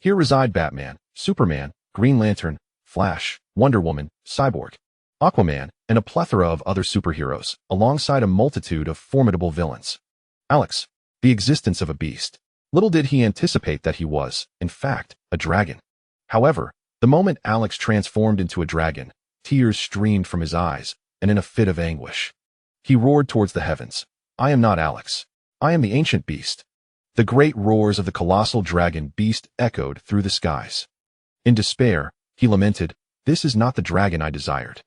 Here reside Batman, Superman, Green Lantern, Flash, Wonder Woman, Cyborg, Aquaman, and a plethora of other superheroes, alongside a multitude of formidable villains. Alex, the existence of a beast. Little did he anticipate that he was, in fact, a dragon. However, the moment Alex transformed into a dragon, tears streamed from his eyes, and in a fit of anguish, he roared towards the heavens. I am not Alex. I am the ancient beast. The great roars of the colossal dragon beast echoed through the skies. In despair, he lamented, this is not the dragon I desired.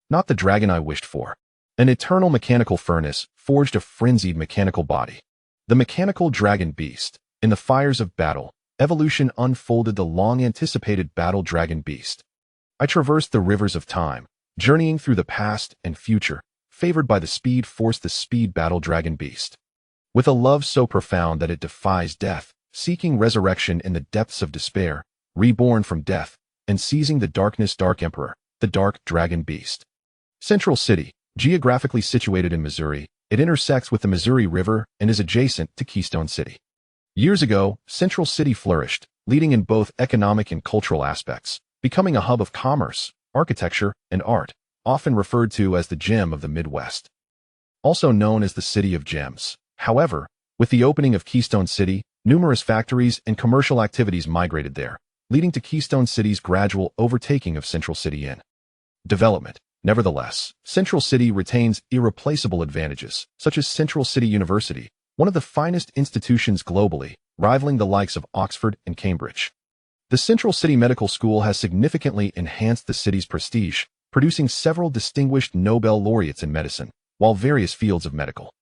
Not the dragon I wished for. An eternal mechanical furnace forged a frenzied mechanical body. The mechanical dragon beast. In the fires of battle, evolution unfolded the long-anticipated battle dragon beast. I traversed the rivers of time, journeying through the past and future, favored by the speed force the speed battle dragon beast. With a love so profound that it defies death, seeking resurrection in the depths of despair, reborn from death, and seizing the darkness dark emperor, the dark dragon beast. Central City, geographically situated in Missouri, it intersects with the Missouri River and is adjacent to Keystone City. Years ago, Central City flourished, leading in both economic and cultural aspects, becoming a hub of commerce, architecture, and art, often referred to as the gem of the Midwest. Also known as the City of Gems. However, with the opening of Keystone City, numerous factories and commercial activities migrated there, leading to Keystone City's gradual overtaking of Central City in development. Nevertheless, Central City retains irreplaceable advantages, such as Central City University, one of the finest institutions globally, rivaling the likes of Oxford and Cambridge. The Central City Medical School has significantly enhanced the city's prestige, producing several distinguished Nobel laureates in medicine, while various fields of medical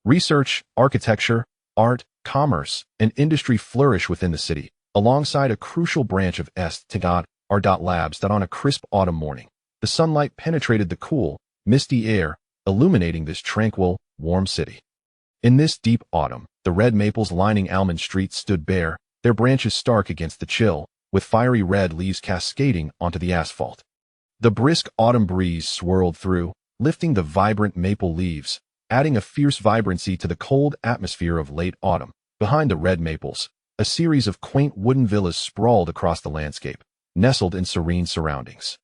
research, architecture, art, commerce, and industry flourish within the city, alongside a crucial branch of St. Labs that on a crisp autumn morning, the sunlight penetrated the cool, misty air, illuminating this tranquil, warm city. In this deep autumn, the red maples lining Almond Street stood bare, their branches stark against the chill, with fiery red leaves cascading onto the asphalt. The brisk autumn breeze swirled through, lifting the vibrant maple leaves, adding a fierce vibrancy to the cold atmosphere of late autumn. Behind the red maples, a series of quaint wooden villas sprawled across the landscape, nestled in serene surroundings.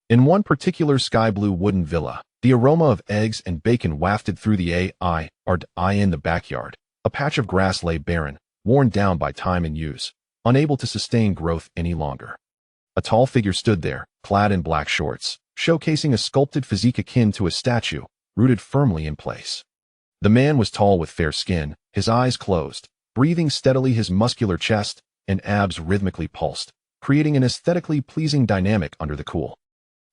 In one particular sky-blue wooden villa, the aroma of eggs and bacon wafted through the air. In the backyard, a patch of grass lay barren, worn down by time and use, unable to sustain growth any longer. A tall figure stood there, clad in black shorts, showcasing a sculpted physique akin to a statue, rooted firmly in place. The man was tall with fair skin, his eyes closed, breathing steadily, his muscular chest and abs rhythmically pulsed, creating an aesthetically pleasing dynamic under the cool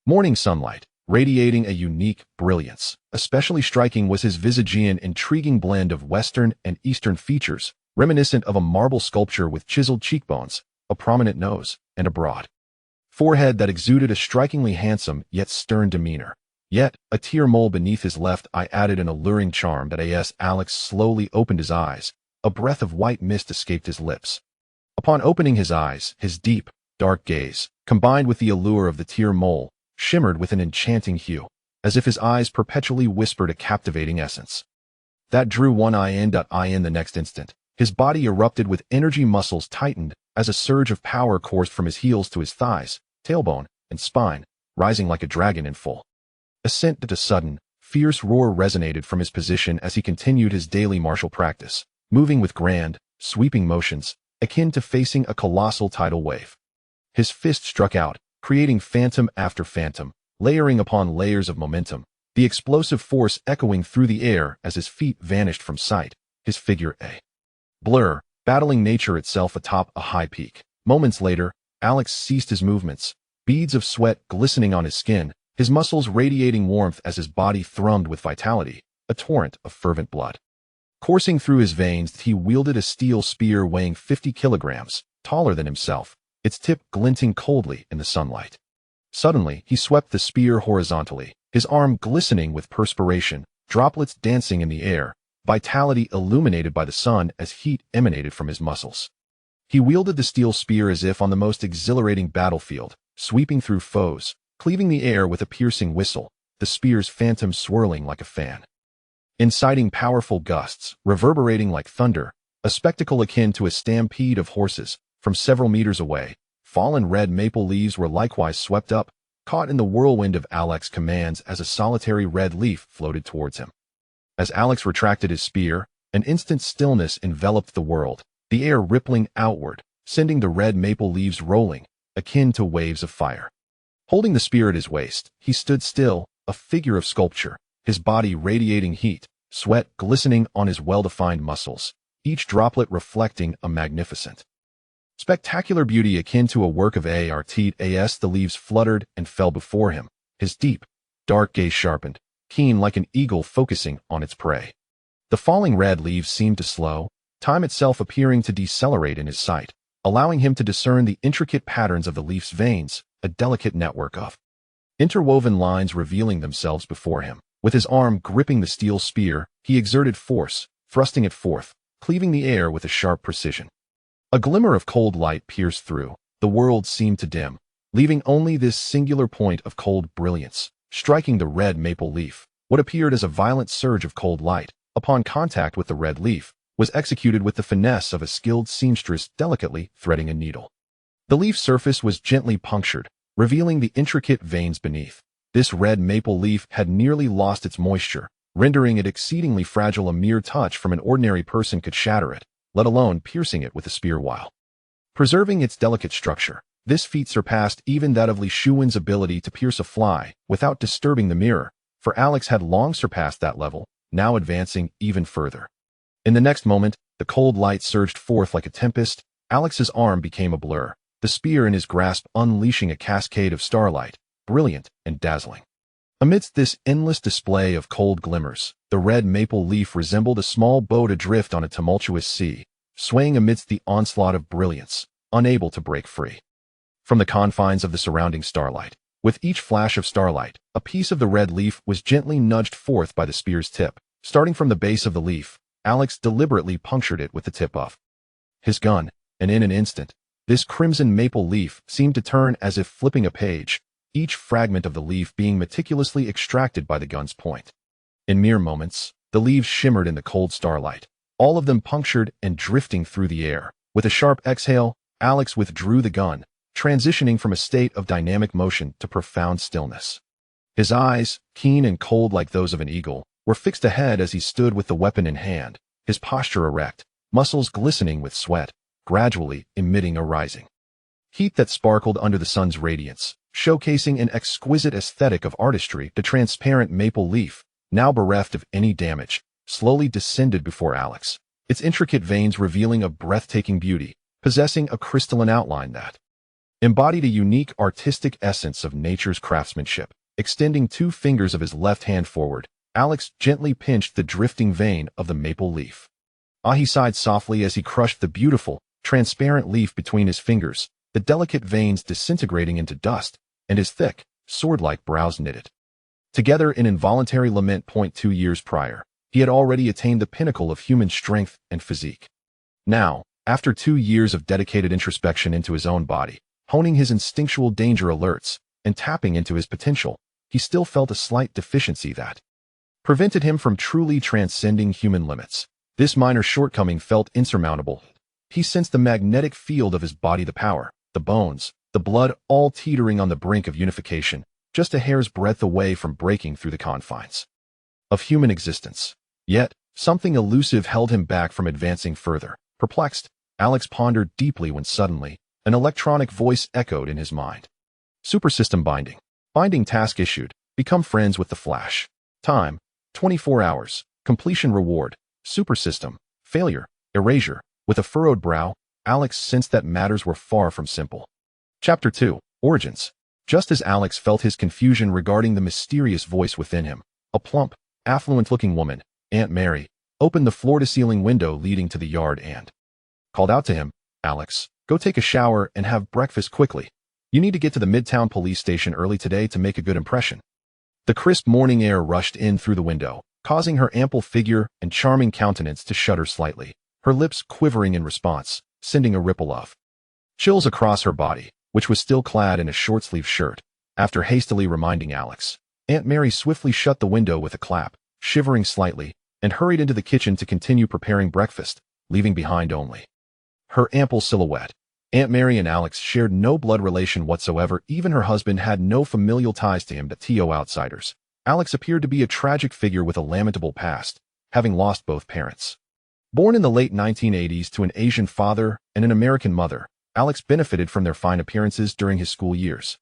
morning sunlight, radiating a unique brilliance. Especially striking was his visagean intriguing blend of Western and Eastern features, reminiscent of a marble sculpture with chiseled cheekbones, a prominent nose, and a broad forehead that exuded a strikingly handsome yet stern demeanor. Yet, a tear mole beneath his left eye added an alluring charm that as Alex slowly opened his eyes, a breath of white mist escaped his lips. Upon opening his eyes, his deep, dark gaze, combined with the allure of the tear mole, shimmered with an enchanting hue, as if his eyes perpetually whispered a captivating essence that drew one eye in. The next instant, his body erupted with energy, muscles tightened as a surge of power coursed from his heels to his thighs, tailbone, and spine, rising like a dragon in full ascent. A sudden, fierce roar resonated from his position as he continued his daily martial practice, moving with grand, sweeping motions, akin to facing a colossal tidal wave. His fist struck out, creating phantom after phantom, layering upon layers of momentum, the explosive force echoing through the air as his feet vanished from sight, his figure a blur, battling nature itself atop a high peak. Moments later, Alex ceased his movements, beads of sweat glistening on his skin, his muscles radiating warmth as his body thrummed with vitality, a torrent of fervent blood coursing through his veins. He wielded a steel spear weighing 50 kilograms, taller than himself, its tip glinting coldly in the sunlight. Suddenly, he swept the spear horizontally, his arm glistening with perspiration, droplets dancing in the air, vitality illuminated by the sun as heat emanated from his muscles. He wielded the steel spear as if on the most exhilarating battlefield, sweeping through foes, cleaving the air with a piercing whistle, the spear's phantom swirling like a fan, inciting powerful gusts, reverberating like thunder, a spectacle akin to a stampede of horses, From several meters away, fallen red maple leaves were likewise swept up, caught in the whirlwind of Alex's commands as a solitary red leaf floated towards him. As Alex retracted his spear, an instant stillness enveloped the world, the air rippling outward, sending the red maple leaves rolling, akin to waves of fire. Holding the spear at his waist, he stood still, a figure of sculpture, his body radiating heat, sweat glistening on his well-defined muscles, each droplet reflecting a magnificent, spectacular beauty akin to a work of art. As the leaves fluttered and fell before him, his deep, dark gaze sharpened, keen like an eagle focusing on its prey. The falling red leaves seemed to slow, time itself appearing to decelerate in his sight, allowing him to discern the intricate patterns of the leaf's veins, a delicate network of interwoven lines revealing themselves before him. With his arm gripping the steel spear, he exerted force, thrusting it forth, cleaving the air with a sharp precision. A glimmer of cold light pierced through. The world seemed to dim, leaving only this singular point of cold brilliance, striking the red maple leaf. What appeared as a violent surge of cold light, upon contact with the red leaf, was executed with the finesse of a skilled seamstress delicately threading a needle. The leaf surface was gently punctured, revealing the intricate veins beneath. This red maple leaf had nearly lost its moisture, rendering it exceedingly fragile. A mere touch from an ordinary person could shatter it, let alone piercing it with a spear while preserving its delicate structure. This feat surpassed even that of Li Shuwen's ability to pierce a fly without disturbing the mirror, for Alex had long surpassed that level, now advancing even further. In the next moment, the cold light surged forth like a tempest. Alex's arm became a blur, the spear in his grasp unleashing a cascade of starlight, brilliant and dazzling. Amidst this endless display of cold glimmers, the red maple leaf resembled a small boat adrift on a tumultuous sea, swaying amidst the onslaught of brilliance, unable to break free. From the confines of the surrounding starlight, with each flash of starlight, a piece of the red leaf was gently nudged forth by the spear's tip. Starting from the base of the leaf, Alex deliberately punctured it with the tip of his gun, and in an instant, this crimson maple leaf seemed to turn as if flipping a page, each fragment of the leaf being meticulously extracted by the gun's point. In mere moments, the leaves shimmered in the cold starlight, all of them punctured and drifting through the air. With a sharp exhale, Alex withdrew the gun, transitioning from a state of dynamic motion to profound stillness. His eyes, keen and cold like those of an eagle, were fixed ahead as he stood with the weapon in hand, his posture erect, muscles glistening with sweat, gradually emitting a rising heat that sparkled under the sun's radiance, showcasing an exquisite aesthetic of artistry. The transparent maple leaf, now bereft of any damage, slowly descended before Alex, its intricate veins revealing a breathtaking beauty, possessing a crystalline outline that embodied a unique artistic essence of nature's craftsmanship. Extending 2 fingers of his left hand forward, Alex gently pinched the drifting vein of the maple leaf. He sighed softly as he crushed the beautiful, transparent leaf between his fingers, the delicate veins disintegrating into dust, and his thick, sword-like brows knitted together in involuntary lament. 2 years prior, he had already attained the pinnacle of human strength and physique. Now, after 2 years of dedicated introspection into his own body, honing his instinctual danger alerts, and tapping into his potential, he still felt a slight deficiency that prevented him from truly transcending human limits. This minor shortcoming felt insurmountable. He sensed the magnetic field of his body, the power, the bones, the blood all teetering on the brink of unification, just a hair's breadth away from breaking through the confines of human existence. Yet, something elusive held him back from advancing further. Perplexed, Alex pondered deeply when suddenly, an electronic voice echoed in his mind. Supersystem binding. Binding task issued. Become friends with the Flash. Time, 24 hours. Completion reward. Supersystem. Failure. Erasure. With a furrowed brow, Alex sensed that matters were far from simple. Chapter 2. Origins. Just as Alex felt his confusion regarding the mysterious voice within him, a plump, affluent-looking woman, Aunt Mary, opened the floor-to-ceiling window leading to the yard and called out to him, "Alex, go take a shower and have breakfast quickly. You need to get to the Midtown police station early today to make a good impression." The crisp morning air rushed in through the window, causing her ample figure and charming countenance to shudder slightly, her lips quivering in response, sending a ripple of chills across her body, which was still clad in a short-sleeved shirt. After hastily reminding Alex, Aunt Mary swiftly shut the window with a clap, shivering slightly, and hurried into the kitchen to continue preparing breakfast, leaving behind only her ample silhouette. Aunt Mary and Alex shared no blood relation whatsoever. Even her husband had no familial ties to him. To outsiders, Alex appeared to be a tragic figure with a lamentable past, having lost both parents. Born in the late 1980s to an Asian father and an American mother, Alex benefited from their fine appearances during his school years.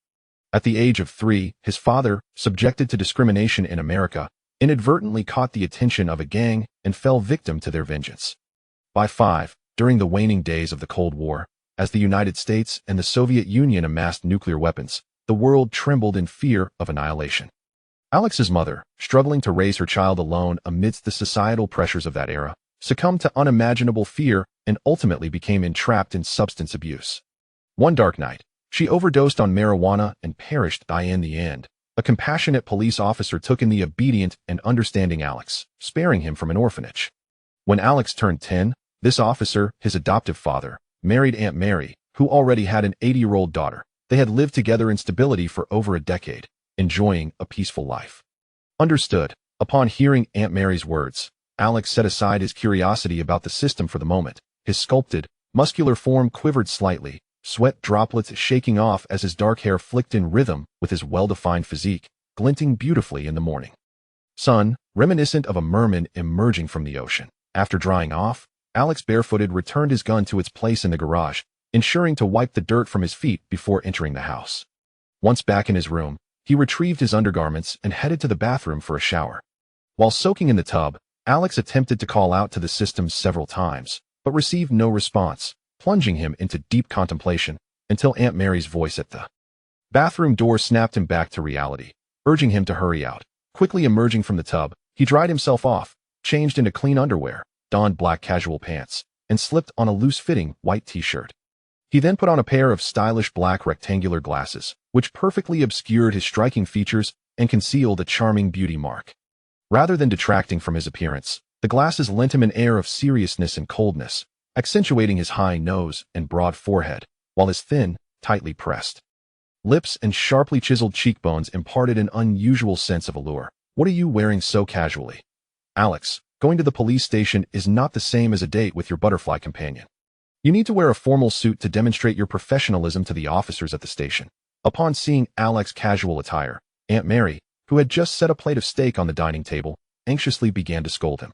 At the age of 3, his father, subjected to discrimination in America, inadvertently caught the attention of a gang and fell victim to their vengeance. By 5, during the waning days of the Cold War, as the United States and the Soviet Union amassed nuclear weapons, the world trembled in fear of annihilation. Alex's mother, struggling to raise her child alone amidst the societal pressures of that era, succumbed to unimaginable fear and ultimately became entrapped in substance abuse. One dark night, she overdosed on marijuana and perished. In the end, a compassionate police officer took in the obedient and understanding Alex, sparing him from an orphanage. When Alex turned 10, this officer, his adoptive father, married Aunt Mary, who already had an 80-year-old daughter. They had lived together in stability for over a decade, enjoying a peaceful life. Understood. Upon hearing Aunt Mary's words, Alex set aside his curiosity about the system for the moment. His sculpted, muscular form quivered slightly, sweat droplets shaking off as his dark hair flicked in rhythm with his well-defined physique, glinting beautifully in the morning sun, reminiscent of a merman emerging from the ocean. After drying off, Alex barefooted returned his gun to its place in the garage, ensuring to wipe the dirt from his feet before entering the house. Once back in his room, he retrieved his undergarments and headed to the bathroom for a shower. While soaking in the tub, Alex attempted to call out to the system several times, but received no response, plunging him into deep contemplation until Aunt Mary's voice at the bathroom door snapped him back to reality, urging him to hurry out. Quickly emerging from the tub, he dried himself off, changed into clean underwear, donned black casual pants, and slipped on a loose-fitting white t-shirt. He then put on a pair of stylish black rectangular glasses, which perfectly obscured his striking features and concealed a charming beauty mark. Rather than detracting from his appearance, the glasses lent him an air of seriousness and coldness, accentuating his high nose and broad forehead, while his thin, tightly pressed lips and sharply chiseled cheekbones imparted an unusual sense of allure. "What are you wearing so casually?" "Alex, going to the police station is not the same as a date with your butterfly companion. You need to wear a formal suit to demonstrate your professionalism to the officers at the station." Upon seeing Alex's casual attire, Aunt Mary, who had just set a plate of steak on the dining table, anxiously began to scold him.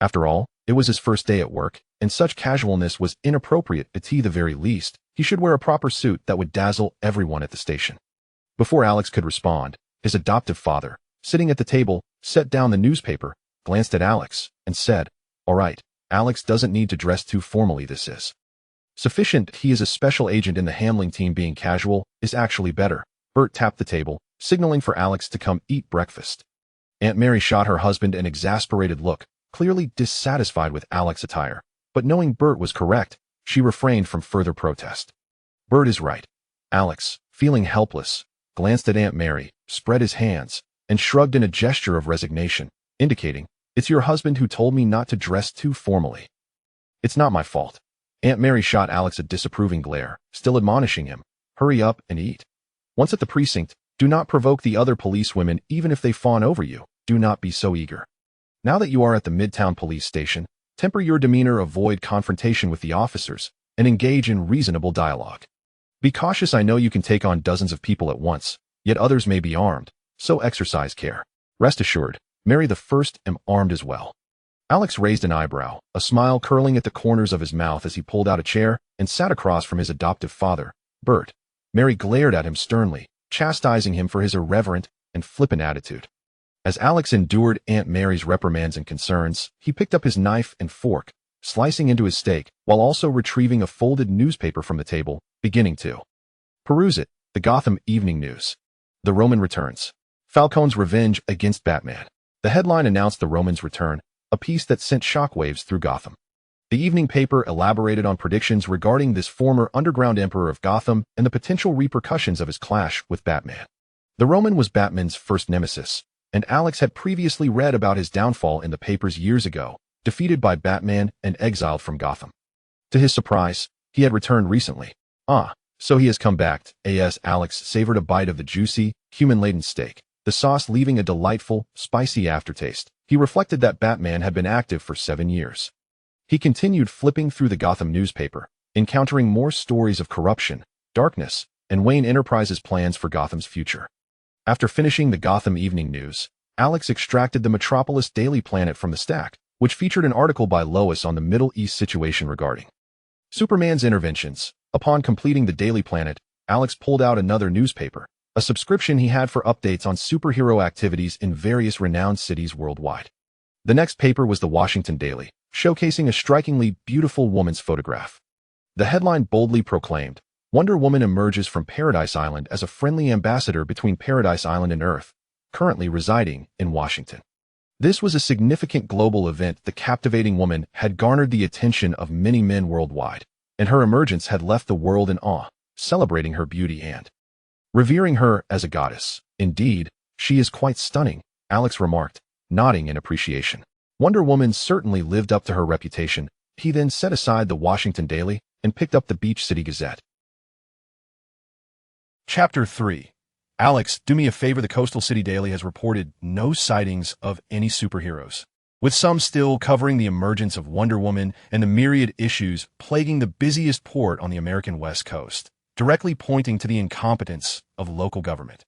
After all, it was his first day at work, and such casualness was inappropriate. At the very least, he should wear a proper suit that would dazzle everyone at the station. Before Alex could respond, his adoptive father, sitting at the table, set down the newspaper, glanced at Alex, and said, "All right, Alex doesn't need to dress too formally. This is sufficient. He is a special agent in the handling team. Being casual is actually better." Bert tapped the table, signaling for Alex to come eat breakfast. Aunt Mary shot her husband an exasperated look, clearly dissatisfied with Alex's attire, but knowing Bert was correct, she refrained from further protest. "Bert is right." Alex, feeling helpless, glanced at Aunt Mary, spread his hands, and shrugged in a gesture of resignation, indicating, "It's your husband who told me not to dress too formally. It's not my fault." Aunt Mary shot Alex a disapproving glare, still admonishing him, "Hurry up and eat. Once at the precinct, do not provoke the other policewomen even if they fawn over you. Do not be so eager. Now that you are at the Midtown police station, temper your demeanor, avoid confrontation with the officers, and engage in reasonable dialogue. Be cautious. I know you can take on dozens of people at once, yet others may be armed, so exercise care. Rest assured, Mary the First am armed as well." Alex raised an eyebrow, a smile curling at the corners of his mouth as he pulled out a chair and sat across from his adoptive father, Bert. Mary glared at him sternly, chastising him for his irreverent and flippant attitude. As Alex endured Aunt Mary's reprimands and concerns, he picked up his knife and fork, slicing into his steak, while also retrieving a folded newspaper from the table, beginning to peruse it. The Gotham Evening News. The Roman returns. Falcone's revenge against Batman. The headline announced the Roman's return, a piece that sent shockwaves through Gotham. The evening paper elaborated on predictions regarding this former underground emperor of Gotham and the potential repercussions of his clash with Batman. The Roman was Batman's first nemesis, and Alex had previously read about his downfall in the papers years ago, defeated by Batman and exiled from Gotham. To his surprise, he had returned recently. "Ah, so he has come back." As Alex savored a bite of the juicy, human-laden steak, the sauce leaving a delightful, spicy aftertaste, he reflected that Batman had been active for 7 years. He continued flipping through the Gotham newspaper, encountering more stories of corruption, darkness, and Wayne Enterprises' plans for Gotham's future. After finishing the Gotham Evening News, Alex extracted the Metropolis Daily Planet from the stack, which featured an article by Lois on the Middle East situation regarding Superman's interventions. Upon completing the Daily Planet, Alex pulled out another newspaper, a subscription he had for updates on superhero activities in various renowned cities worldwide. The next paper was the Washington Daily, showcasing a strikingly beautiful woman's photograph. The headline boldly proclaimed, "Wonder Woman emerges from Paradise Island as a friendly ambassador between Paradise Island and Earth, currently residing in Washington." This was a significant global event. The captivating woman had garnered the attention of many men worldwide, and her emergence had left the world in awe, celebrating her beauty and revering her as a goddess. "Indeed, she is quite stunning," Alex remarked, nodding in appreciation. Wonder Woman certainly lived up to her reputation. He then set aside the Washington Daily and picked up the Beach City Gazette. Chapter 3. Alex, do me a favor. The Coastal City Daily has reported no sightings of any superheroes, with some still covering the emergence of Wonder Woman and the myriad issues plaguing the busiest port on the American West Coast, directly pointing to the incompetence of local government.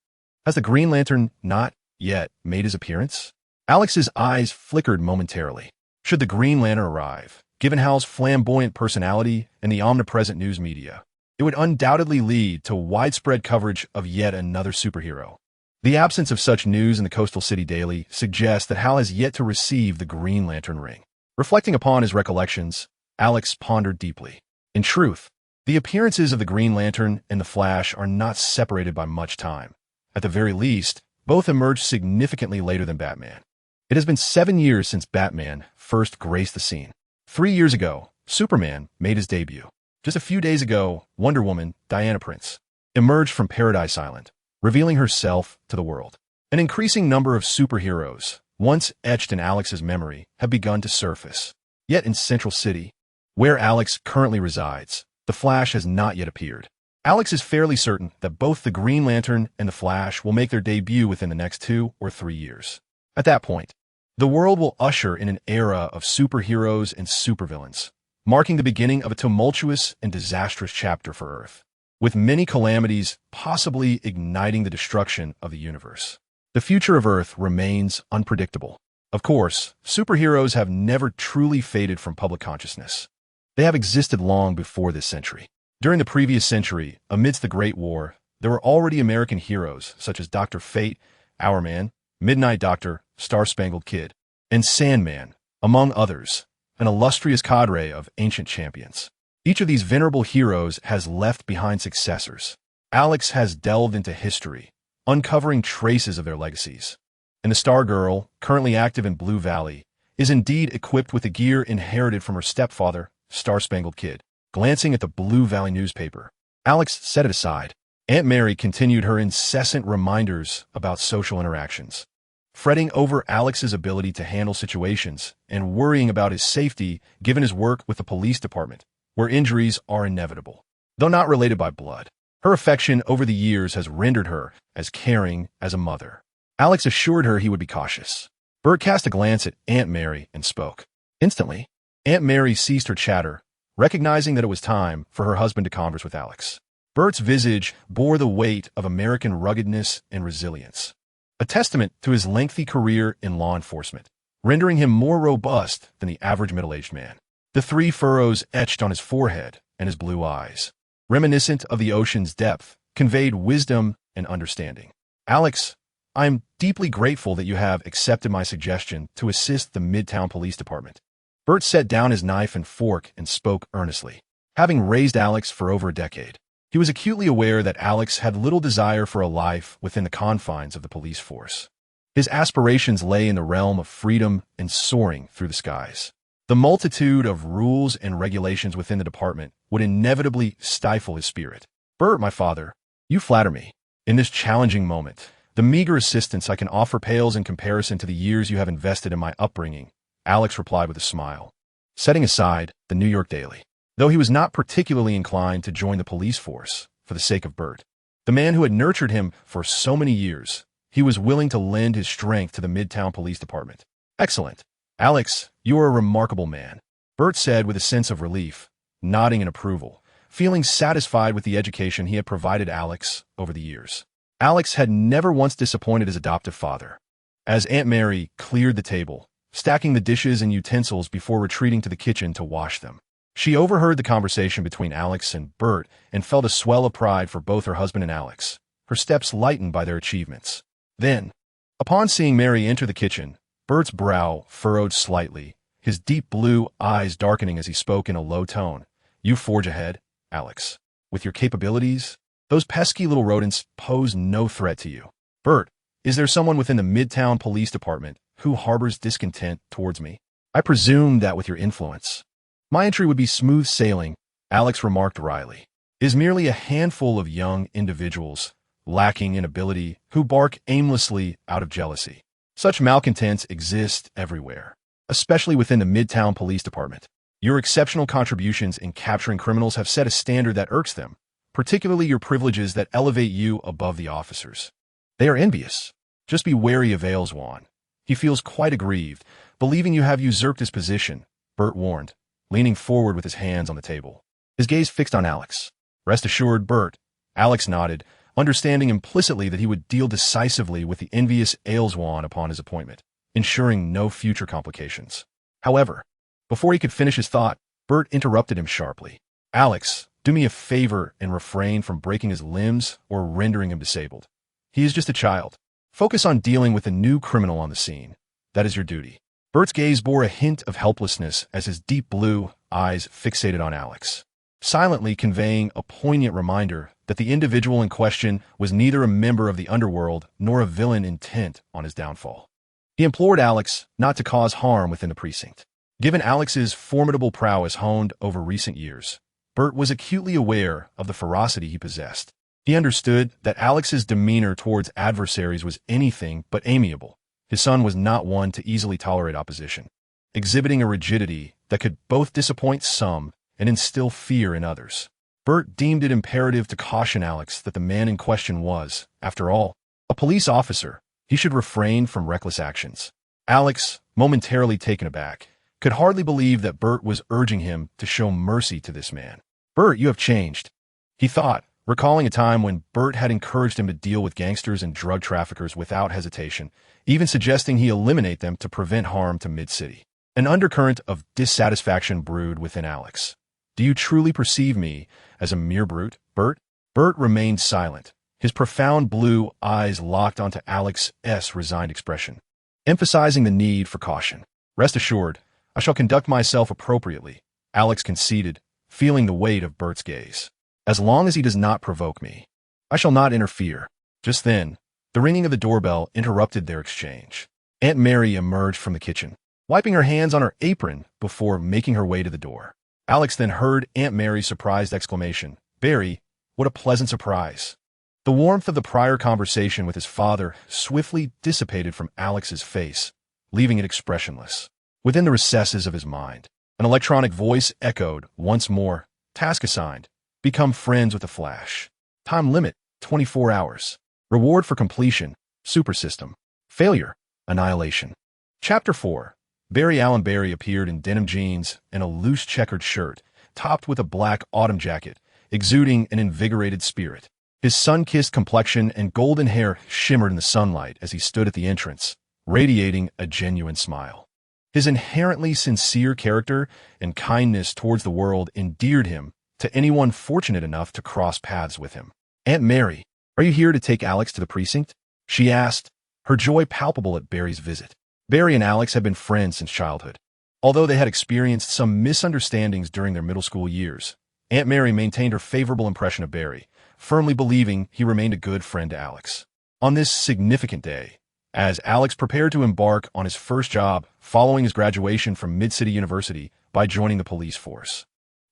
Has the Green Lantern not yet made his appearance? Alex's eyes flickered momentarily. Should the Green Lantern arrive, given Hal's flamboyant personality and the omnipresent news media, it would undoubtedly lead to widespread coverage of yet another superhero. The absence of such news in the Coastal City Daily suggests that Hal has yet to receive the Green Lantern ring. Reflecting upon his recollections, Alex pondered deeply. In truth, the appearances of the Green Lantern and the Flash are not separated by much time. At the very least, both emerged significantly later than Batman. It has been 7 years since Batman first graced the scene. 3 years ago, Superman made his debut. Just a few days ago, Wonder Woman, Diana Prince, emerged from Paradise Island, revealing herself to the world. An increasing number of superheroes, once etched in Alex's memory, have begun to surface. Yet in Central City, where Alex currently resides, the Flash has not yet appeared. Alex is fairly certain that both the Green Lantern and the Flash will make their debut within the next 2 or 3 years. At that point, the world will usher in an era of superheroes and supervillains, marking the beginning of a tumultuous and disastrous chapter for Earth, with many calamities possibly igniting the destruction of the universe. The future of Earth remains unpredictable. Of course, superheroes have never truly faded from public consciousness. They have existed long before this century. During the previous century, amidst the Great War, there were already American heroes such as Dr. Fate, Hourman, Midnight Doctor, Star-Spangled Kid, and Sandman, among others, an illustrious cadre of ancient champions. Each of these venerable heroes has left behind successors. Alex has delved into history, uncovering traces of their legacies. And the Stargirl, currently active in Blue Valley, is indeed equipped with the gear inherited from her stepfather, Star-Spangled Kid. Glancing at the Blue Valley newspaper, Alex set it aside. Aunt Mary continued her incessant reminders about social interactions, fretting over Alex's ability to handle situations and worrying about his safety given his work with the police department, where injuries are inevitable. Though not related by blood, her affection over the years has rendered her as caring as a mother. Alex assured her he would be cautious. Bert cast a glance at Aunt Mary and spoke. Instantly, Aunt Mary ceased her chatter, recognizing that it was time for her husband to converse with Alex. Bert's visage bore the weight of American ruggedness and resilience, a testament to his lengthy career in law enforcement, rendering him more robust than the average middle-aged man. The 3 furrows etched on his forehead and his blue eyes, reminiscent of the ocean's depth, conveyed wisdom and understanding. "Alex, I'm deeply grateful that you have accepted my suggestion to assist the Midtown Police Department." Bert set down his knife and fork and spoke earnestly. Having raised Alex for over a decade, he was acutely aware that Alex had little desire for a life within the confines of the police force. His aspirations lay in the realm of freedom and soaring through the skies. The multitude of rules and regulations within the department would inevitably stifle his spirit. "Bert, my father, you flatter me. In this challenging moment, the meager assistance I can offer pales in comparison to the years you have invested in my upbringing," Alex replied with a smile, setting aside the New York Daily. Though he was not particularly inclined to join the police force for the sake of Bert, the man who had nurtured him for so many years, he was willing to lend his strength to the Midtown Police Department. "Excellent. Alex, you are a remarkable man," Bert said with a sense of relief, nodding in approval, feeling satisfied with the education he had provided Alex over the years. Alex had never once disappointed his adoptive father. As Aunt Mary cleared the table, stacking the dishes and utensils before retreating to the kitchen to wash them, she overheard the conversation between Alex and Bert and felt a swell of pride for both her husband and Alex, her steps lightened by their achievements. Then, upon seeing Mary enter the kitchen, Bert's brow furrowed slightly, his deep blue eyes darkening as he spoke in a low tone. "You forge ahead, Alex. With your capabilities, those pesky little rodents pose no threat to you. Bert, is there someone within the Midtown Police Department who harbors discontent towards me? I presume that with your influence, my entry would be smooth sailing," Alex remarked wryly. "It is merely a handful of young individuals, lacking in ability, who bark aimlessly out of jealousy. Such malcontents exist everywhere, especially within the Midtown Police Department. Your exceptional contributions in capturing criminals have set a standard that irks them, particularly your privileges that elevate you above the officers. They are envious. Just be wary of Agumon. He feels quite aggrieved, believing you have usurped his position," Bert warned, leaning forward with his hands on the table, his gaze fixed on Alex. "Rest assured, Bert." Alex nodded, understanding implicitly that he would deal decisively with the envious Agumon upon his appointment, ensuring no future complications. However, before he could finish his thought, Bert interrupted him sharply. "Alex, do me a favor and refrain from breaking his limbs or rendering him disabled. He is just a child. Focus on dealing with a new criminal on the scene. That is your duty." Bert's gaze bore a hint of helplessness as his deep blue eyes fixated on Alex, silently conveying a poignant reminder that the individual in question was neither a member of the underworld nor a villain intent on his downfall. He implored Alex not to cause harm within the precinct. Given Alex's formidable prowess honed over recent years, Bert was acutely aware of the ferocity he possessed. He understood that Alex's demeanor towards adversaries was anything but amiable. His son was not one to easily tolerate opposition, exhibiting a rigidity that could both disappoint some and instill fear in others. Bert deemed it imperative to caution Alex that the man in question was, after all, a police officer. He should refrain from reckless actions. Alex, momentarily taken aback, could hardly believe that Bert was urging him to show mercy to this man. "Bert, you have changed," he thought, recalling a time when Bert had encouraged him to deal with gangsters and drug traffickers without hesitation, even suggesting he eliminate them to prevent harm to Mid-City. An undercurrent of dissatisfaction brewed within Alex. "Do you truly perceive me as a mere brute, Bert?" Bert remained silent, his profound blue eyes locked onto Alex's resigned expression, emphasizing the need for caution. "Rest assured, I shall conduct myself appropriately," Alex conceded, feeling the weight of Bert's gaze. "As long as he does not provoke me, I shall not interfere." Just then, the ringing of the doorbell interrupted their exchange. Aunt Mary emerged from the kitchen, wiping her hands on her apron before making her way to the door. Alex then heard Aunt Mary's surprised exclamation, "Barry, what a pleasant surprise." The warmth of the prior conversation with his father swiftly dissipated from Alex's face, leaving it expressionless. Within the recesses of his mind, an electronic voice echoed once more, "Task assigned. Become friends with the Flash. Time limit, 24 hours. Reward for completion, super system. Failure, annihilation." Chapter 4. Barry Allen Barry appeared in denim jeans and a loose checkered shirt, topped with a black autumn jacket, exuding an invigorated spirit. His sun-kissed complexion and golden hair shimmered in the sunlight as he stood at the entrance, radiating a genuine smile. His inherently sincere character and kindness towards the world endeared him to anyone fortunate enough to cross paths with him. "Aunt Mary, are you here to take Alex to the precinct?" she asked, her joy palpable at Barry's visit. Barry and Alex had been friends since childhood. Although they had experienced some misunderstandings during their middle school years, Aunt Mary maintained her favorable impression of Barry, firmly believing he remained a good friend to Alex. On this significant day, as Alex prepared to embark on his first job following his graduation from Mid-City University by joining the police force,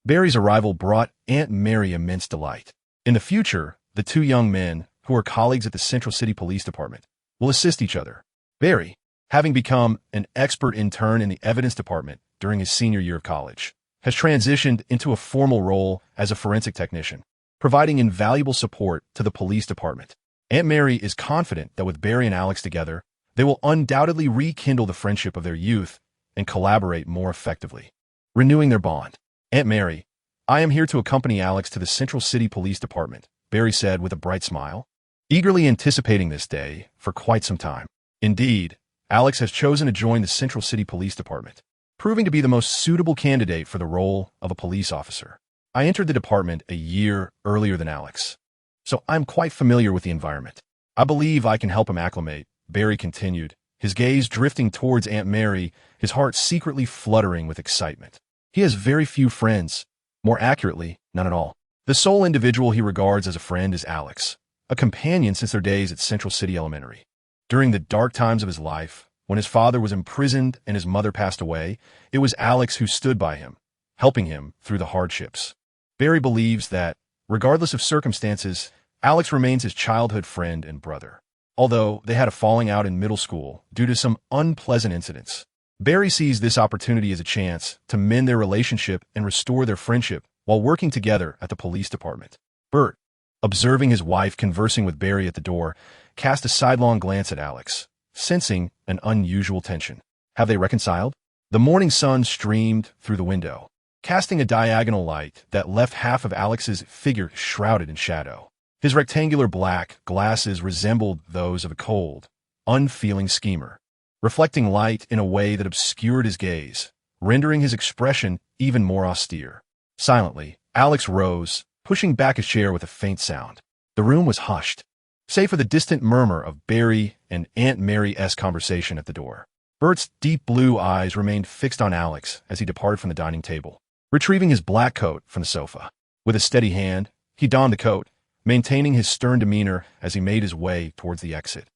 Barry's arrival brought Aunt Mary immense delight. In the future, the two young men, who are colleagues at the Central City Police Department, will assist each other. Barry, having become an expert intern in the evidence department during his senior year of college, has transitioned into a formal role as a forensic technician, providing invaluable support to the police department. Aunt Mary is confident that with Barry and Alex together, they will undoubtedly rekindle the friendship of their youth and collaborate more effectively, renewing their bond. Aunt Mary, I am here to accompany Alex to the Central City Police Department, Barry said with a bright smile, eagerly anticipating this day for quite some time. Indeed, Alex has chosen to join the Central City Police Department, proving to be the most suitable candidate for the role of a police officer. I entered the department a year earlier than Alex, so I'm quite familiar with the environment. I believe I can help him acclimate, Barry continued, his gaze drifting towards Aunt Mary, his heart secretly fluttering with excitement. He has very few friends, more accurately, none at all. The sole individual he regards as a friend is Alex, a companion since their days at Central City Elementary. During the dark times of his life, when his father was imprisoned and his mother passed away, it was Alex who stood by him, helping him through the hardships. Barry believes that, regardless of circumstances, Alex remains his childhood friend and brother. Although they had a falling out in middle school due to some unpleasant incidents, Barry sees this opportunity as a chance to mend their relationship and restore their friendship while working together at the police department. Bert, observing his wife conversing with Barry at the door, cast a sidelong glance at Alex, sensing an unusual tension. Have they reconciled? The morning sun streamed through the window, casting a diagonal light that left half of Alex's figure shrouded in shadow. His rectangular black glasses resembled those of a cold, unfeeling schemer, reflecting light in a way that obscured his gaze, rendering his expression even more austere. Silently, Alex rose, pushing back his chair with a faint sound. The room was hushed, save for the distant murmur of Barry and Aunt Mary's conversation at the door. Bert's deep blue eyes remained fixed on Alex as he departed from the dining table, retrieving his black coat from the sofa. With a steady hand, he donned the coat, maintaining his stern demeanor as he made his way towards the exit.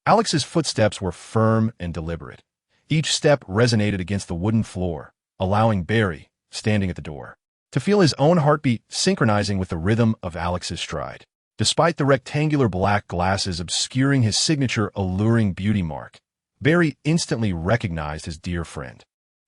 Alex's footsteps were firm and deliberate. Each step resonated against the wooden floor, allowing Barry, standing at the door, to feel his own heartbeat synchronizing with the rhythm of Alex's stride. Despite the rectangular black glasses obscuring his signature alluring beauty mark, Barry instantly recognized his dear friend,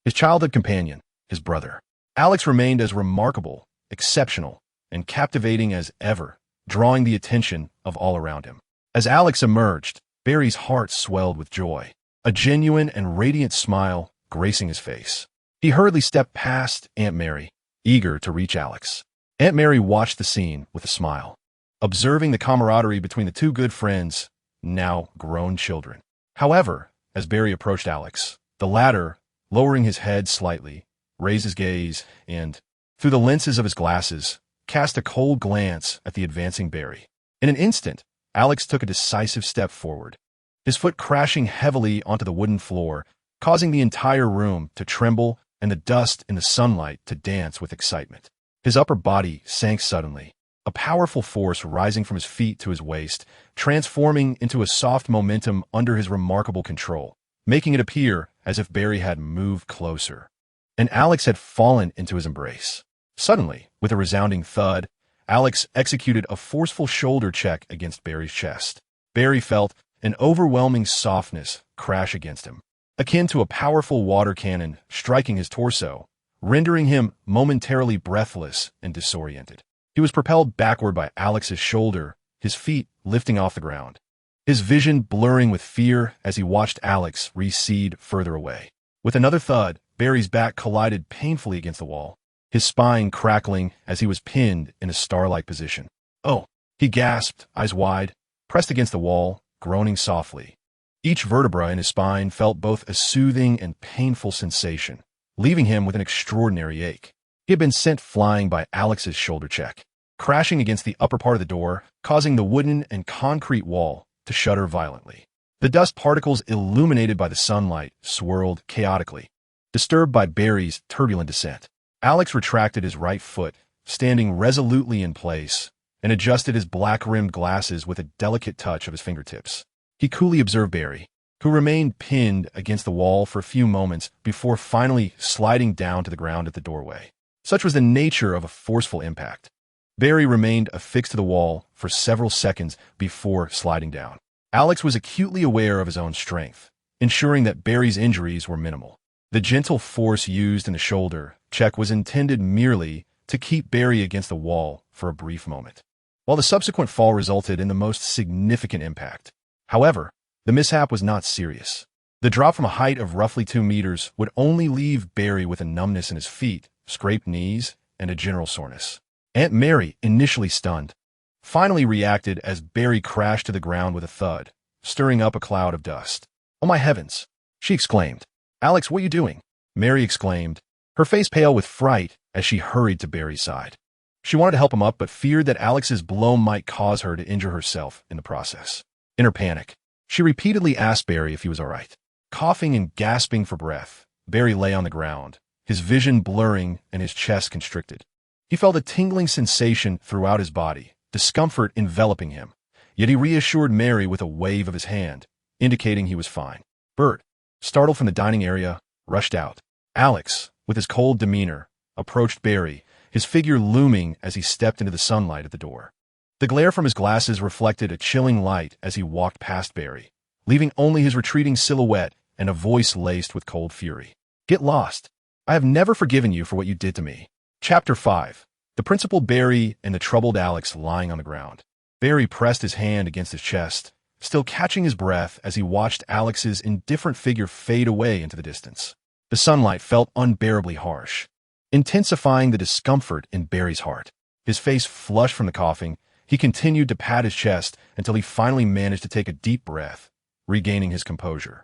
his childhood companion, his brother. Alex remained as remarkable, exceptional, and captivating as ever, drawing the attention of all around him. As Alex emerged, Barry's heart swelled with joy, a genuine and radiant smile gracing his face. He hurriedly stepped past Aunt Mary, eager to reach Alex. Aunt Mary watched the scene with a smile, observing the camaraderie between the two good friends, now grown children. However, as Barry approached Alex, the latter, lowering his head slightly, raised his gaze and, through the lenses of his glasses, cast a cold glance at the advancing Barry. In an instant, Alex took a decisive step forward, his foot crashing heavily onto the wooden floor, causing the entire room to tremble and the dust in the sunlight to dance with excitement. His upper body sank suddenly, a powerful force rising from his feet to his waist, transforming into a soft momentum under his remarkable control, making it appear as if Barry had moved closer, and Alex had fallen into his embrace. Suddenly, with a resounding thud, Alex executed a forceful shoulder check against Barry's chest. Barry felt an overwhelming softness crash against him, akin to a powerful water cannon striking his torso, rendering him momentarily breathless and disoriented. He was propelled backward by Alex's shoulder, his feet lifting off the ground, his vision blurring with fear as he watched Alex recede further away. With another thud, Barry's back collided painfully against the wall, his spine crackling as he was pinned in a star-like position. "Oh," he gasped, eyes wide, pressed against the wall, groaning softly. Each vertebra in his spine felt both a soothing and painful sensation, leaving him with an extraordinary ache. He had been sent flying by Alex's shoulder check, crashing against the upper part of the door, causing the wooden and concrete wall to shudder violently. The dust particles illuminated by the sunlight swirled chaotically, disturbed by Barry's turbulent descent. Alex retracted his right foot, standing resolutely in place, and adjusted his black-rimmed glasses with a delicate touch of his fingertips. He coolly observed Barry, who remained pinned against the wall for a few moments before finally sliding down to the ground at the doorway. Such was the nature of a forceful impact. Barry remained affixed to the wall for several seconds before sliding down. Alex was acutely aware of his own strength, ensuring that Barry's injuries were minimal. The gentle force used in the shoulder check was intended merely to keep Barry against the wall for a brief moment, while the subsequent fall resulted in the most significant impact. However, the mishap was not serious. The drop from a height of roughly 2 meters would only leave Barry with a numbness in his feet, scraped knees, and a general soreness. Aunt Mary, initially stunned, finally reacted as Barry crashed to the ground with a thud, stirring up a cloud of dust. "Oh my heavens!" she exclaimed. "Alex, what are you doing?" Mary exclaimed, her face pale with fright as she hurried to Barry's side. She wanted to help him up but feared that Alex's blow might cause her to injure herself in the process. In her panic, she repeatedly asked Barry if he was all right. Coughing and gasping for breath, Barry lay on the ground, his vision blurring and his chest constricted. He felt a tingling sensation throughout his body, discomfort enveloping him, yet he reassured Mary with a wave of his hand, indicating he was fine. Bert, startled from the dining area, rushed out. Alex, with his cold demeanor, approached Barry, his figure looming as he stepped into the sunlight at the door. The glare from his glasses reflected a chilling light as he walked past Barry, leaving only his retreating silhouette and a voice laced with cold fury. "Get lost. I have never forgiven you for what you did to me." Chapter 5. The Principal, Barry, and the troubled Alex lying on the ground. Barry pressed his hand against his chest, still catching his breath as he watched Alex's indifferent figure fade away into the distance. The sunlight felt unbearably harsh, intensifying the discomfort in Barry's heart. His face flushed from the coughing, he continued to pat his chest until he finally managed to take a deep breath, regaining his composure.